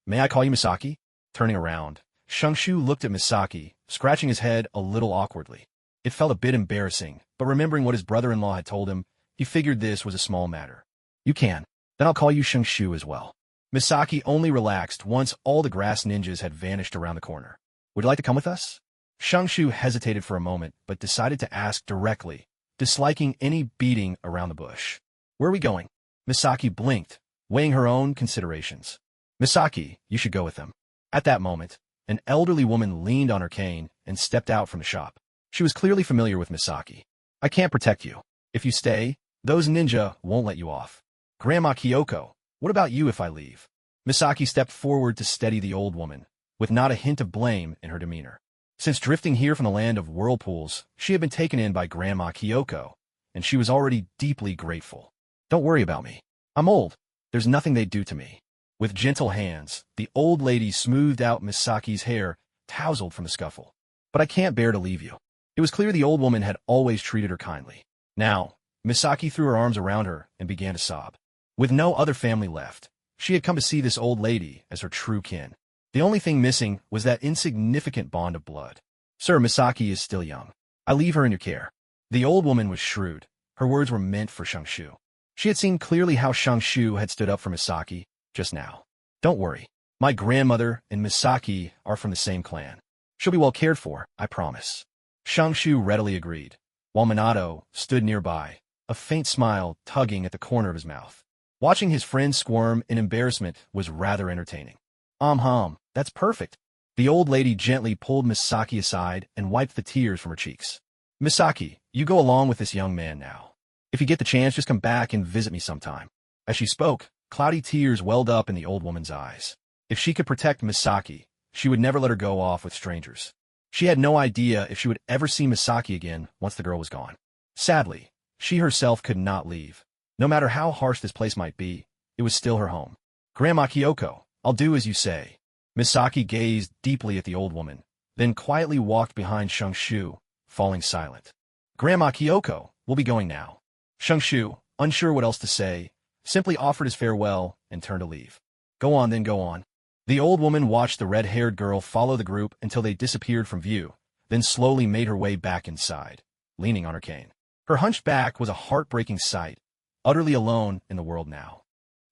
May I call you Misaki? Turning around, Shangshu looked at Misaki, scratching his head a little awkwardly. It felt a bit embarrassing, but remembering what his brother-in-law had told him, he figured this was a small matter. You can. Then I'll call you Shangshu as well. Misaki only relaxed once all the grass ninjas had vanished around the corner. Would you like to come with us? Shangshu hesitated for a moment, but decided to ask directly, disliking any beating around the bush. Where are we going? Misaki blinked, weighing her own considerations. Misaki, you should go with them. At that moment, an elderly woman leaned on her cane and stepped out from the shop. She was clearly familiar with Misaki. I can't protect you. If you stay, those ninja won't let you off. Grandma Kyoko, what about you if I leave? Misaki stepped forward to steady the old woman, with not a hint of blame in her demeanor. Since drifting here from the land of whirlpools, she had been taken in by Grandma Kyoko, and she was already deeply grateful. Don't worry about me. I'm old. There's nothing they'd do to me. With gentle hands, the old lady smoothed out Misaki's hair, tousled from the scuffle. But I can't bear to leave you. It was clear the old woman had always treated her kindly. Now, Misaki threw her arms around her and began to sob. With no other family left, she had come to see this old lady as her true kin. The only thing missing was that insignificant bond of blood. Sir, Misaki is still young. I leave her in your care. The old woman was shrewd. Her words were meant for Shangshu. She had seen clearly how Shangshu had stood up for Misaki just now. Don't worry. My grandmother and Misaki are from the same clan. She'll be well cared for, I promise. Shangshu readily agreed, while Minato stood nearby, a faint smile tugging at the corner of his mouth. Watching his friend squirm in embarrassment was rather entertaining. That's perfect. The old lady gently pulled Misaki aside and wiped the tears from her cheeks. Misaki, you go along with this young man now. If you get the chance, just come back and visit me sometime. As she spoke, cloudy tears welled up in the old woman's eyes. If she could protect Misaki, she would never let her go off with strangers. She had no idea if she would ever see Misaki again once the girl was gone. Sadly, she herself could not leave. No matter how harsh this place might be, it was still her home. Grandma Kyoko, I'll do as you say. Misaki gazed deeply at the old woman, then quietly walked behind Shangshu, falling silent. Grandma Kyoko, we'll be going now. Shangshu, unsure what else to say, simply offered his farewell and turned to leave. Go on, then go on. The old woman watched the red-haired girl follow the group until they disappeared from view, then slowly made her way back inside, leaning on her cane. Her hunched back was a heartbreaking sight, utterly alone in the world now.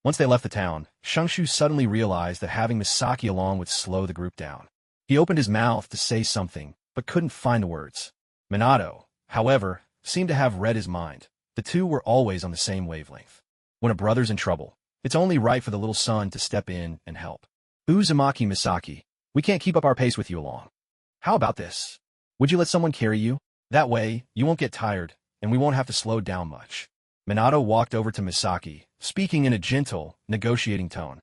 Once they left the town, Shungshu suddenly realized that having Misaki along would slow the group down. He opened his mouth to say something, but couldn't find the words. Minato, however, seemed to have read his mind. The two were always on the same wavelength. When a brother's in trouble, it's only right for the little son to step in and help. Uzumaki Misaki, we can't keep up our pace with you along. How about this? Would you let someone carry you? That way, you won't get tired, and we won't have to slow down much. Minato walked over to Misaki, speaking in a gentle, negotiating tone.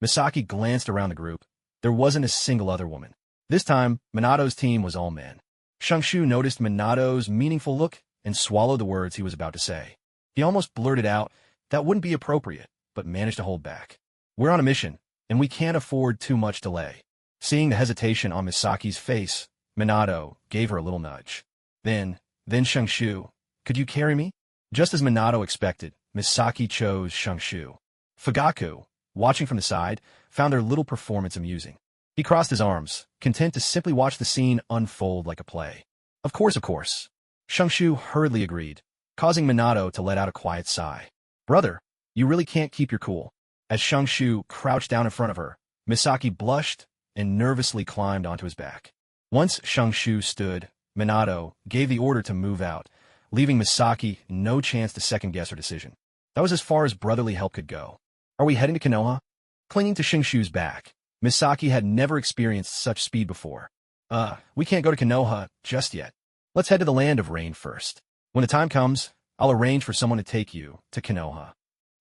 Misaki glanced around the group. There wasn't a single other woman. This time, Minato's team was all men. Shungshu noticed Minato's meaningful look and swallowed the words he was about to say. He almost blurted out, that wouldn't be appropriate, but managed to hold back. We're on a mission, and we can't afford too much delay. Seeing the hesitation on Misaki's face, Minato gave her a little nudge. Then Shungshu, could you carry me? Just as Minato expected, Misaki chose Shungshu. Fugaku, watching from the side, found their little performance amusing. He crossed his arms, content to simply watch the scene unfold like a play. Of course. Shungshu hurriedly agreed, causing Minato to let out a quiet sigh. Brother, you really can't keep your cool. As Shungshu crouched down in front of her, Misaki blushed and nervously climbed onto his back. Once Shungshu stood, Minato gave the order to move out, leaving Misaki no chance to second-guess her decision. That was as far as brotherly help could go. Are we heading to Konoha? Clinging to Shungshu's back, Misaki had never experienced such speed before. We can't go to Konoha just yet. Let's head to the land of rain first. When the time comes, I'll arrange for someone to take you to Konoha.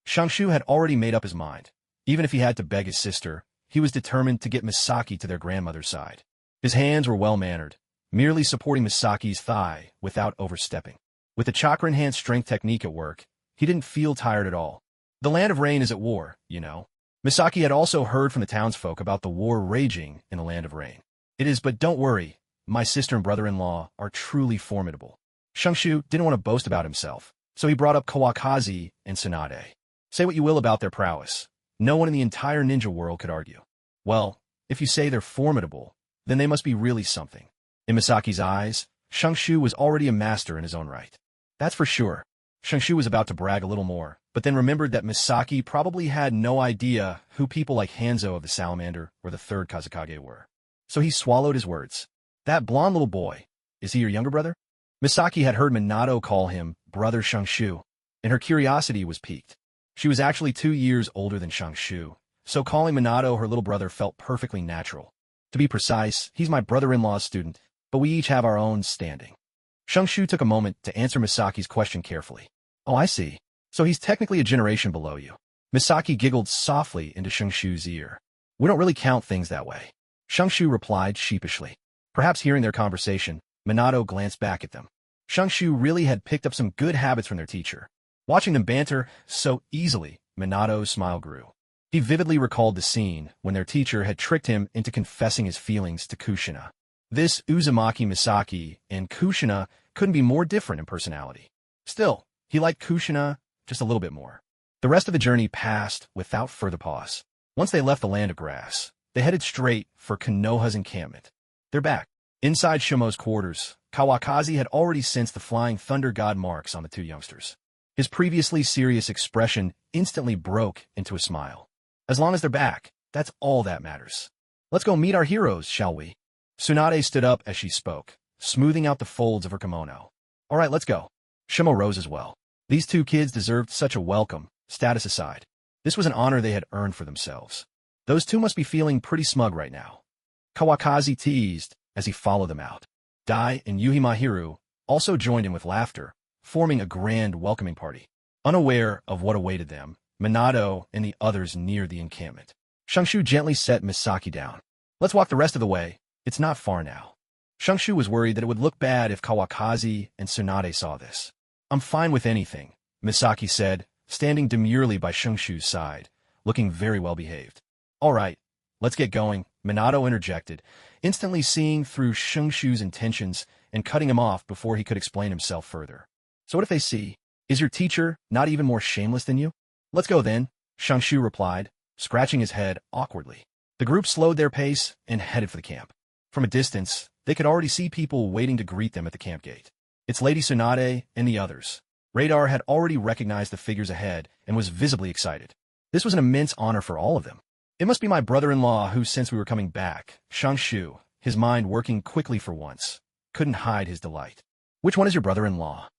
Shungshu had already made up his mind. Even if he had to beg his sister, he was determined to get Misaki to their grandmother's side. His hands were well-mannered, merely supporting Misaki's thigh without overstepping. With the chakra-enhanced strength technique at work, he didn't feel tired at all. The land of rain is at war, you know. Misaki had also heard from the townsfolk about the war raging in the land of rain. It is, but don't worry, my sister and brother-in-law are truly formidable. Shungshu didn't want to boast about himself, so he brought up Kawakaki and Tsunade. Say what you will about their prowess, no one in the entire ninja world could argue. Well, if you say they're formidable, then they must be really something. In Misaki's eyes, Shungshu was already a master in his own right. That's for sure. Shungshu was about to brag a little more, but then remembered that Misaki probably had no idea who people like Hanzo of the Salamander or the third Kazekage were. So he swallowed his words. That blonde little boy, is he your younger brother? Misaki had heard Minato call him Brother Shungshu, and her curiosity was piqued. She was actually 2 years older than Shungshu, so calling Minato her little brother felt perfectly natural. To be precise, he's my brother-in-law's student, but we each have our own standing. Shungshu took a moment to answer Misaki's question carefully. Oh, I see. So he's technically a generation below you. Misaki giggled softly into Shungshu's ear. We don't really count things that way. Shungshu replied sheepishly. Perhaps hearing their conversation, Minato glanced back at them. Shungshu really had picked up some good habits from their teacher. Watching them banter so easily, Minato's smile grew. He vividly recalled the scene when their teacher had tricked him into confessing his feelings to Kushina. This Uzumaki Misaki and Kushina couldn't be more different in personality. Still, he liked Kushina just a little bit more. The rest of the journey passed without further pause. Once they left the land of grass, they headed straight for Konoha's encampment. They're back. Inside Shumo's quarters, Kawakaki had already sensed the flying thunder god marks on the two youngsters. His previously serious expression instantly broke into a smile. As long as they're back, that's all that matters. Let's go meet our heroes, shall we? Tsunade stood up as she spoke, smoothing out the folds of her kimono. All right, let's go. Shumo rose as well. These two kids deserved such a welcome, status aside. This was an honor they had earned for themselves. Those two must be feeling pretty smug right now. Kawakaki teased as he followed them out. Dai and Yuhimahiru also joined in with laughter, forming a grand welcoming party. Unaware of what awaited them, Minato and the others neared the encampment. Shungshu gently set Misaki down. Let's walk the rest of the way. It's not far now. Shungshu was worried that it would look bad if Kawakaki and Tsunade saw this. I'm fine with anything, Misaki said, standing demurely by Shungshu's side, looking very well behaved. All right, let's get going, Minato interjected, instantly seeing through Shungshu's intentions and cutting him off before he could explain himself further. So what if they see? Is your teacher not even more shameless than you? Let's go then, Shungshu replied, scratching his head awkwardly. The group slowed their pace and headed for the camp. From a distance, They could already see people waiting to greet them at the camp gate. It's Lady Tsunade and the others. Radar had already recognized the figures ahead and was visibly excited. This was an immense honor for all of them. It must be my brother-in-law who, since we were coming back, Shangshu, his mind working quickly for once, couldn't hide his delight. Which one is your brother-in-law?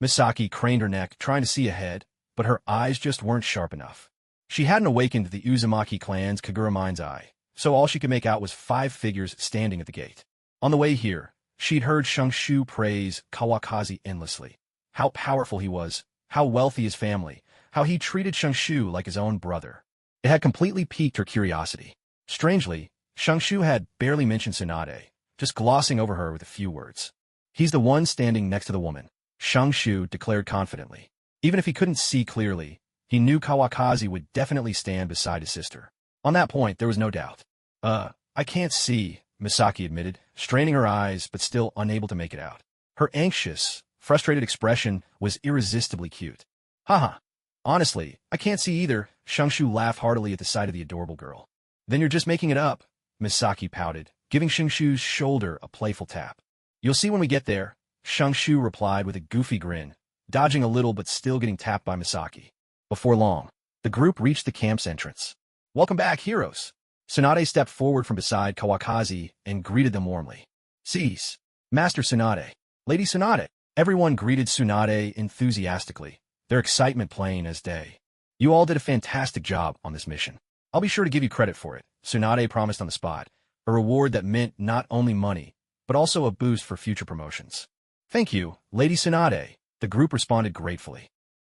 Misaki craned her neck, trying to see ahead, but her eyes just weren't sharp enough. She hadn't awakened the Uzumaki clan's Kagura mind's eye, so all she could make out was 5 figures standing at the gate. On the way here, she'd heard Shangshu praise Kawakaki endlessly. How powerful he was, how wealthy his family, how he treated Shangshu like his own brother. It had completely piqued her curiosity. Strangely, Shangshu had barely mentioned Tsunade, just glossing over her with a few words. He's the one standing next to the woman, Shangshu declared confidently. Even if he couldn't see clearly, he knew Kawakaki would definitely stand beside his sister. On that point, there was no doubt. I can't see, Misaki admitted, straining her eyes but still unable to make it out. Her anxious, frustrated expression was irresistibly cute. Haha. Honestly, I can't see either, Shangshu laughed heartily at the sight of the adorable girl. Then you're just making it up, Misaki pouted, giving Shangshu's shoulder a playful tap. You'll see when we get there, Shangshu replied with a goofy grin, dodging a little but still getting tapped by Misaki. Before long, the group reached the camp's entrance. Welcome back, heroes. Tsunade stepped forward from beside Kawakaki and greeted them warmly. Seize, Master Tsunade, Lady Tsunade. Everyone greeted Tsunade enthusiastically, their excitement plain as day. You all did a fantastic job on this mission. I'll be sure to give you credit for it, Tsunade promised on the spot, a reward that meant not only money, but also a boost for future promotions. Thank you, Lady Tsunade, the group responded gratefully.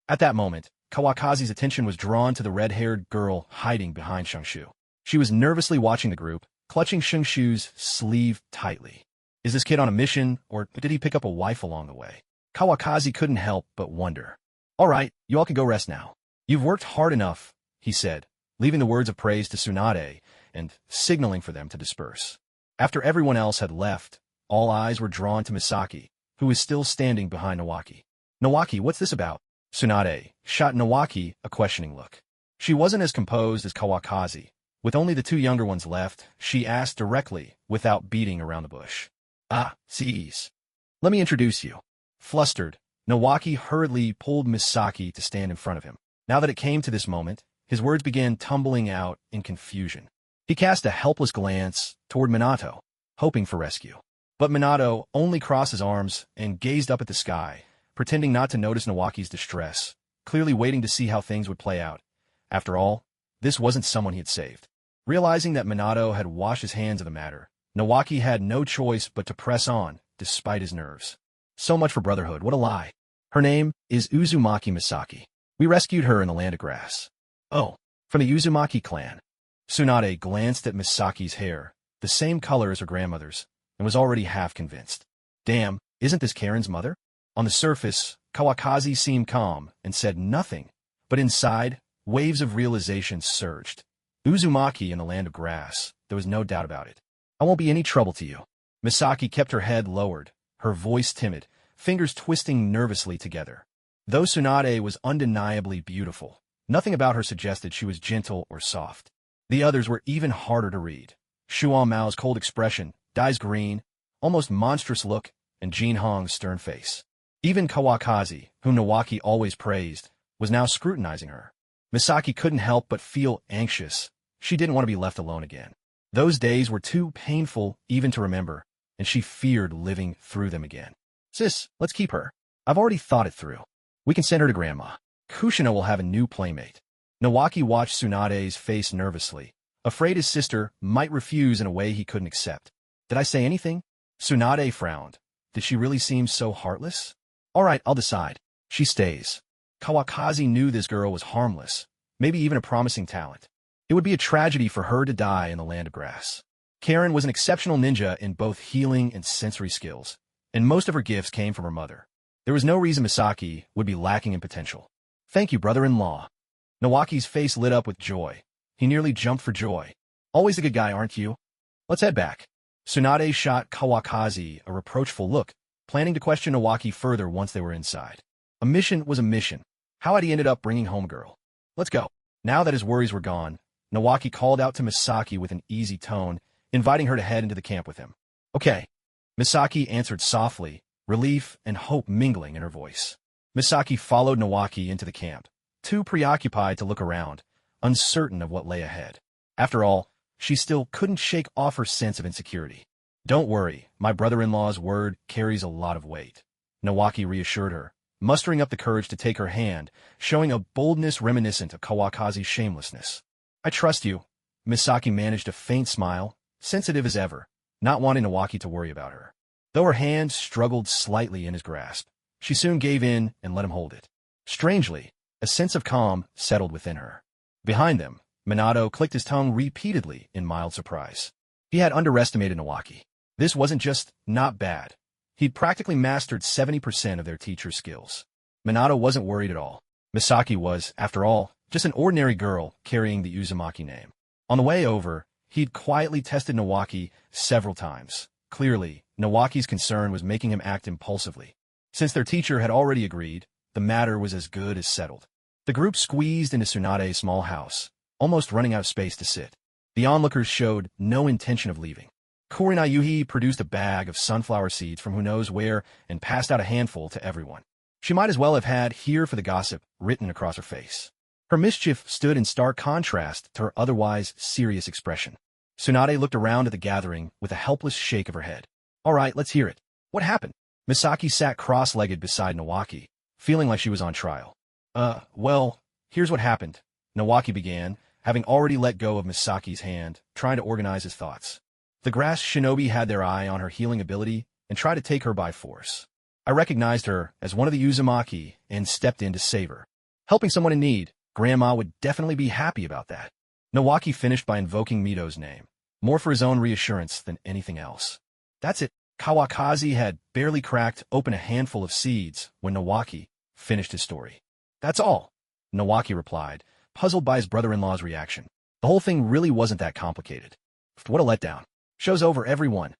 At that moment, Kawakazi's attention was drawn to the red-haired girl hiding behind Shangshu. She was nervously watching the group, clutching Shangshu's sleeve tightly. Is this kid on a mission, or did he pick up a wife along the way? Kawakazi couldn't help but wonder. All right, you all can go rest now. You've worked hard enough, he said, leaving the words of praise to Tsunade and signaling for them to disperse. After everyone else had left, all eyes were drawn to Misaki, who was still standing behind Nawaki. Nawaki, what's this about? Tsunade shot Nawaki a questioning look. She wasn't as composed as Kawakazi. With only the 2 younger ones left, she asked directly, without beating around the bush. Seize. Let me introduce you. Flustered, Nawaki hurriedly pulled Misaki to stand in front of him. Now that it came to this moment, his words began tumbling out in confusion. He cast a helpless glance toward Minato, hoping for rescue. But Minato only crossed his arms and gazed up at the sky, pretending not to notice Nawaki's distress, clearly waiting to see how things would play out. After all, this wasn't someone he had saved. Realizing that Minato had washed his hands of the matter, Nawaki had no choice but to press on, despite his nerves. So much for brotherhood, what a lie. Her name is Uzumaki Misaki. We rescued her in the Land of Grass. Oh, from the Uzumaki clan. Tsunade glanced at Misaki's hair, the same color as her grandmother's, and was already half convinced. Damn, isn't this Karen's mother? On the surface, Kawakazi seemed calm and said nothing, but inside, waves of realization surged. Uzumaki in the Land of Grass, there was no doubt about it. I won't be any trouble to you. Misaki kept her head lowered, her voice timid, fingers twisting nervously together. Though Tsunade was undeniably beautiful, nothing about her suggested she was gentle or soft. The others were even harder to read. Shuan Mao's cold expression, Dai's green, almost monstrous look, and Jin Hong's stern face. Even Kawakazi, whom Nawaki always praised, was now scrutinizing her. Misaki couldn't help but feel anxious. She didn't want to be left alone again. Those days were too painful even to remember, and she feared living through them again. Sis, let's keep her. I've already thought it through. We can send her to Grandma. Kushina will have a new playmate. Nawaki watched Tsunade's face nervously, afraid his sister might refuse in a way he couldn't accept. Did I say anything? Tsunade frowned. Did she really seem so heartless? All right, I'll decide. She stays. Kawakazi knew this girl was harmless, maybe even a promising talent. It would be a tragedy for her to die in the Land of Grass. Karen was an exceptional ninja in both healing and sensory skills, and most of her gifts came from her mother. There was no reason Misaki would be lacking in potential. Thank you, brother-in-law. Nawaki's face lit up with joy. He nearly jumped for joy. Always a good guy, aren't you? Let's head back. Tsunade shot Kawakazi a reproachful look, planning to question Nawaki further once they were inside. A mission was a mission. How had he ended up bringing home a girl? Let's go. Now that his worries were gone, Nawaki called out to Misaki with an easy tone, inviting her to head into the camp with him. Okay. Misaki answered softly, relief and hope mingling in her voice. Misaki followed Nawaki into the camp, too preoccupied to look around, uncertain of what lay ahead. After all, she still couldn't shake off her sense of insecurity. Don't worry, my brother-in-law's word carries a lot of weight, Nawaki reassured her, mustering up the courage to take her hand, showing a boldness reminiscent of Kawakazi's shamelessness. I trust you. Misaki managed a faint smile, sensitive as ever, not wanting Nawaki to worry about her. Though her hand struggled slightly in his grasp, she soon gave in and let him hold it. Strangely, a sense of calm settled within her. Behind them, Minato clicked his tongue repeatedly in mild surprise. He had underestimated Nawaki. This wasn't just not bad. He'd practically mastered 70% of their teacher's skills. Minato wasn't worried at all. Misaki was, after all, just an ordinary girl carrying the Uzumaki name. On the way over, he'd quietly tested Nawaki several times. Clearly, Nawaki's concern was making him act impulsively. Since their teacher had already agreed, the matter was as good as settled. The group squeezed into Tsunade's small house, almost running out of space to sit. The onlookers showed no intention of leaving. Kurinayuhi produced a bag of sunflower seeds from who knows where and passed out a handful to everyone. She might as well have had "here for the gossip" written across her face. Her mischief stood in stark contrast to her otherwise serious expression. Tsunade looked around at the gathering with a helpless shake of her head. All right, let's hear it. What happened? Misaki sat cross-legged beside Nawaki, feeling like she was on trial. Well, here's what happened, Nawaki began, having already let go of Misaki's hand, trying to organize his thoughts. The grass shinobi had their eye on her healing ability and tried to take her by force. I recognized her as one of the Uzumaki and stepped in to save her. Helping someone in need, Grandma would definitely be happy about that. Nawaki finished by invoking Mito's name, more for his own reassurance than anything else. That's it. Kawakazi had barely cracked open a handful of seeds when Nawaki finished his story. That's all, Nawaki replied, puzzled by his brother-in-law's reaction. The whole thing really wasn't that complicated. What a letdown. Show's over, everyone.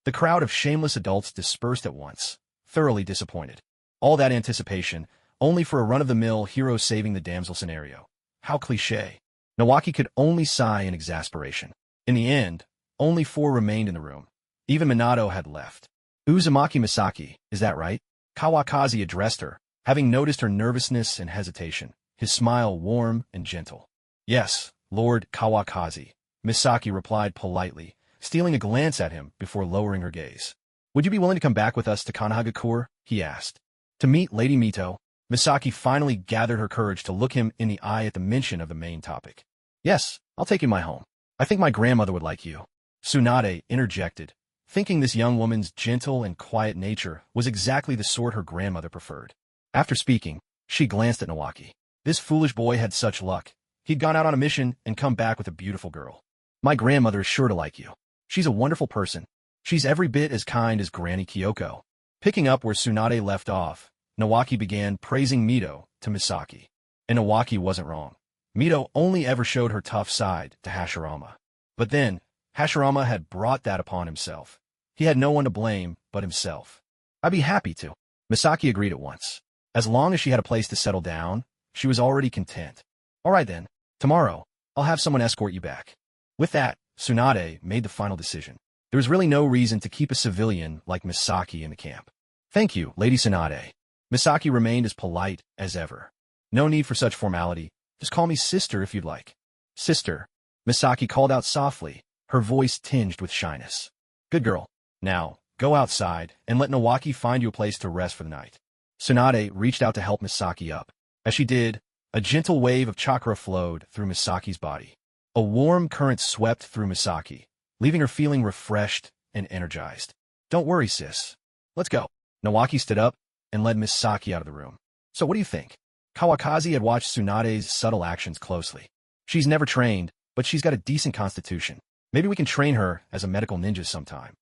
The crowd of shameless adults dispersed at once, thoroughly disappointed. All that anticipation, only for a run-of-the-mill hero saving the damsel scenario. How cliché. Nawaki could only sigh in exasperation. In the end, only 4 remained in the room. Even Minato had left. Uzumaki Misaki, is that right? Kawakazi addressed her, having noticed her nervousness and hesitation, his smile warm and gentle. Yes, Lord Kawakazi, Misaki replied politely, stealing a glance at him before lowering her gaze. Would you be willing to come back with us to Konohagakure? He asked. To meet Lady Mito, Misaki finally gathered her courage to look him in the eye at the mention of the main topic. Yes, I'll take you to my home. I think my grandmother would like you. Tsunade interjected, thinking this young woman's gentle and quiet nature was exactly the sort her grandmother preferred. After speaking, she glanced at Nawaki. This foolish boy had such luck. He'd gone out on a mission and come back with a beautiful girl. My grandmother is sure to like you. She's a wonderful person. She's every bit as kind as Granny Kyoko. Picking up where Tsunade left off, Nawaki began praising Mito to Misaki. And Nawaki wasn't wrong. Mito only ever showed her tough side to Hashirama. But then, Hashirama had brought that upon himself. He had no one to blame but himself. I'd be happy to. Misaki agreed at once. As long as she had a place to settle down, she was already content. All right then, tomorrow, I'll have someone escort you back. With that, Tsunade made the final decision. There was really no reason to keep a civilian like Misaki in the camp. Thank you, Lady Tsunade. Misaki remained as polite as ever. No need for such formality. Just call me sister if you'd like. Sister, Misaki called out softly, her voice tinged with shyness. Good girl. Now, go outside and let Nawaki find you a place to rest for the night. Tsunade reached out to help Misaki up. As she did, a gentle wave of chakra flowed through Misaki's body. A warm current swept through Misaki, leaving her feeling refreshed and energized. Don't worry, sis. Let's go. Nawaki stood up and led Misaki out of the room. So what do you think? Kawakazi had watched Tsunade's subtle actions closely. She's never trained, but she's got a decent constitution. Maybe we can train her as a medical ninja sometime.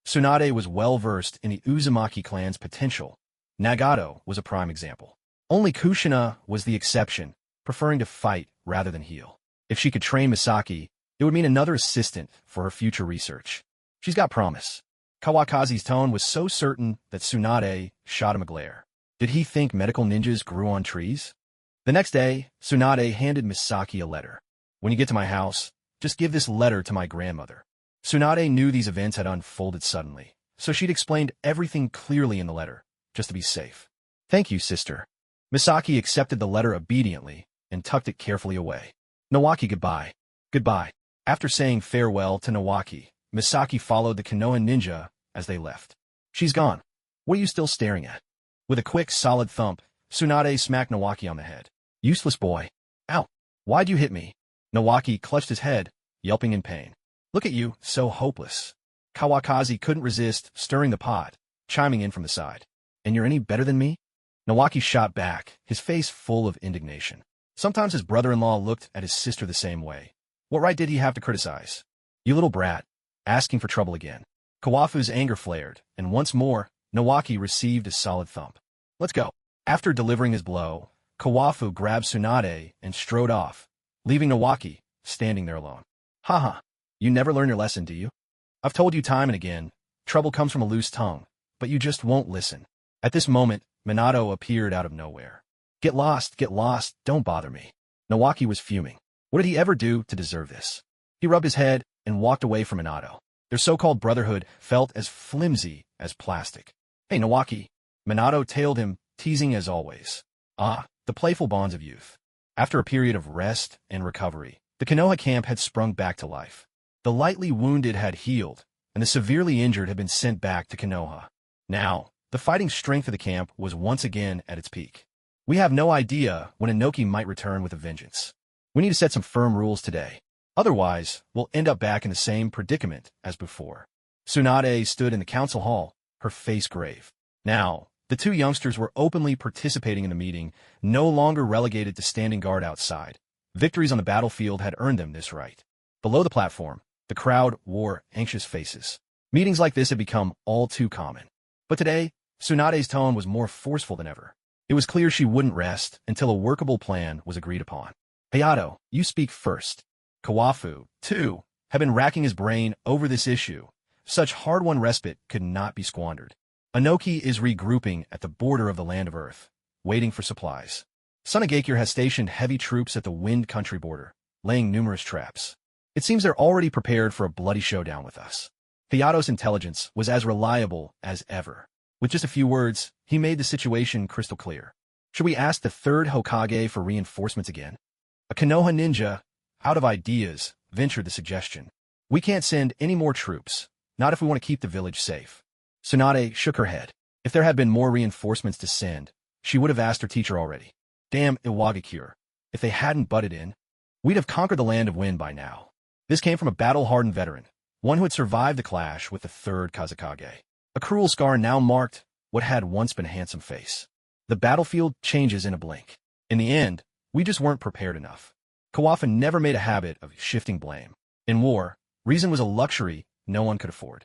Tsunade was well-versed in the Uzumaki clan's potential. Nagato was a prime example. Only Kushina was the exception, preferring to fight rather than heal. If she could train Misaki, it would mean another assistant for her future research. She's got promise. Kawakazi's tone was so certain that Tsunade shot him a glare. Did he think medical ninjas grew on trees? The next day, Tsunade handed Misaki a letter. When you get to my house, just give this letter to my grandmother. Tsunade knew these events had unfolded suddenly, so she'd explained everything clearly in the letter, just to be safe. Thank you, sister. Misaki accepted the letter obediently and tucked it carefully away. Nawaki, goodbye. Goodbye. After saying farewell to Nawaki, Misaki followed the Konoha ninja as they left. She's gone. What are you still staring at? With a quick, solid thump, Tsunade smacked Nawaki on the head. Useless boy. Ow. Why'd you hit me? Nawaki clutched his head, yelping in pain. Look at you, so hopeless. Kawakaki couldn't resist stirring the pot, chiming in from the side. And you're any better than me? Nawaki shot back, his face full of indignation. Sometimes his brother-in-law looked at his sister the same way. What right did he have to criticize? You little brat. Asking for trouble again. Kawafu's anger flared, and once more, Nawaki received a solid thump. Let's go. After delivering his blow, Kawafu grabbed Tsunade and strode off, leaving Nawaki standing there alone. Haha, you never learn your lesson, do you? I've told you time and again, trouble comes from a loose tongue, but you just won't listen. At this moment, Minato appeared out of nowhere. Get lost, don't bother me. Nawaki was fuming. What did he ever do to deserve this? He rubbed his head and walked away from Minato. Their so-called brotherhood felt as flimsy as plastic. Hey, Nawaki. Minato tailed him, teasing as always. Ah, the playful bonds of youth. After a period of rest and recovery, the Konoha camp had sprung back to life. The lightly wounded had healed, and the severely injured had been sent back to Konoha. Now, the fighting strength of the camp was once again at its peak. We have no idea when Inoki might return with a vengeance. We need to set some firm rules today. Otherwise, we'll end up back in the same predicament as before. Tsunade stood in the council hall, her face grave. Now, the two youngsters were openly participating in the meeting, no longer relegated to standing guard outside. Victories on the battlefield had earned them this right. Below the platform, the crowd wore anxious faces. Meetings like this had become all too common. But today, Tsunade's tone was more forceful than ever. It was clear she wouldn't rest until a workable plan was agreed upon. Hayato, you speak first. Kawafu, too, had been racking his brain over this issue. Such hard-won respite could not be squandered. Inoki is regrouping at the border of the Land of Earth, waiting for supplies. Tsunade has stationed heavy troops at the Wind Country border, laying numerous traps. It seems they're already prepared for a bloody showdown with us. Hayato's intelligence was as reliable as ever. With just a few words, he made the situation crystal clear. Should we ask the third Hokage for reinforcements again? A Konoha ninja, out of ideas, ventured the suggestion. We can't send any more troops, not if we want to keep the village safe. Tsunade shook her head. If there had been more reinforcements to send, she would have asked her teacher already. Damn Iwagakure. If they hadn't butted in, we'd have conquered the Land of Wind by now. This came from a battle-hardened veteran, one who had survived the clash with the third Kazekage. A cruel scar now marked what had once been a handsome face. The battlefield changes in a blink. In the end, we just weren't prepared enough. Kawafu never made a habit of shifting blame. In war, reason was a luxury no one could afford.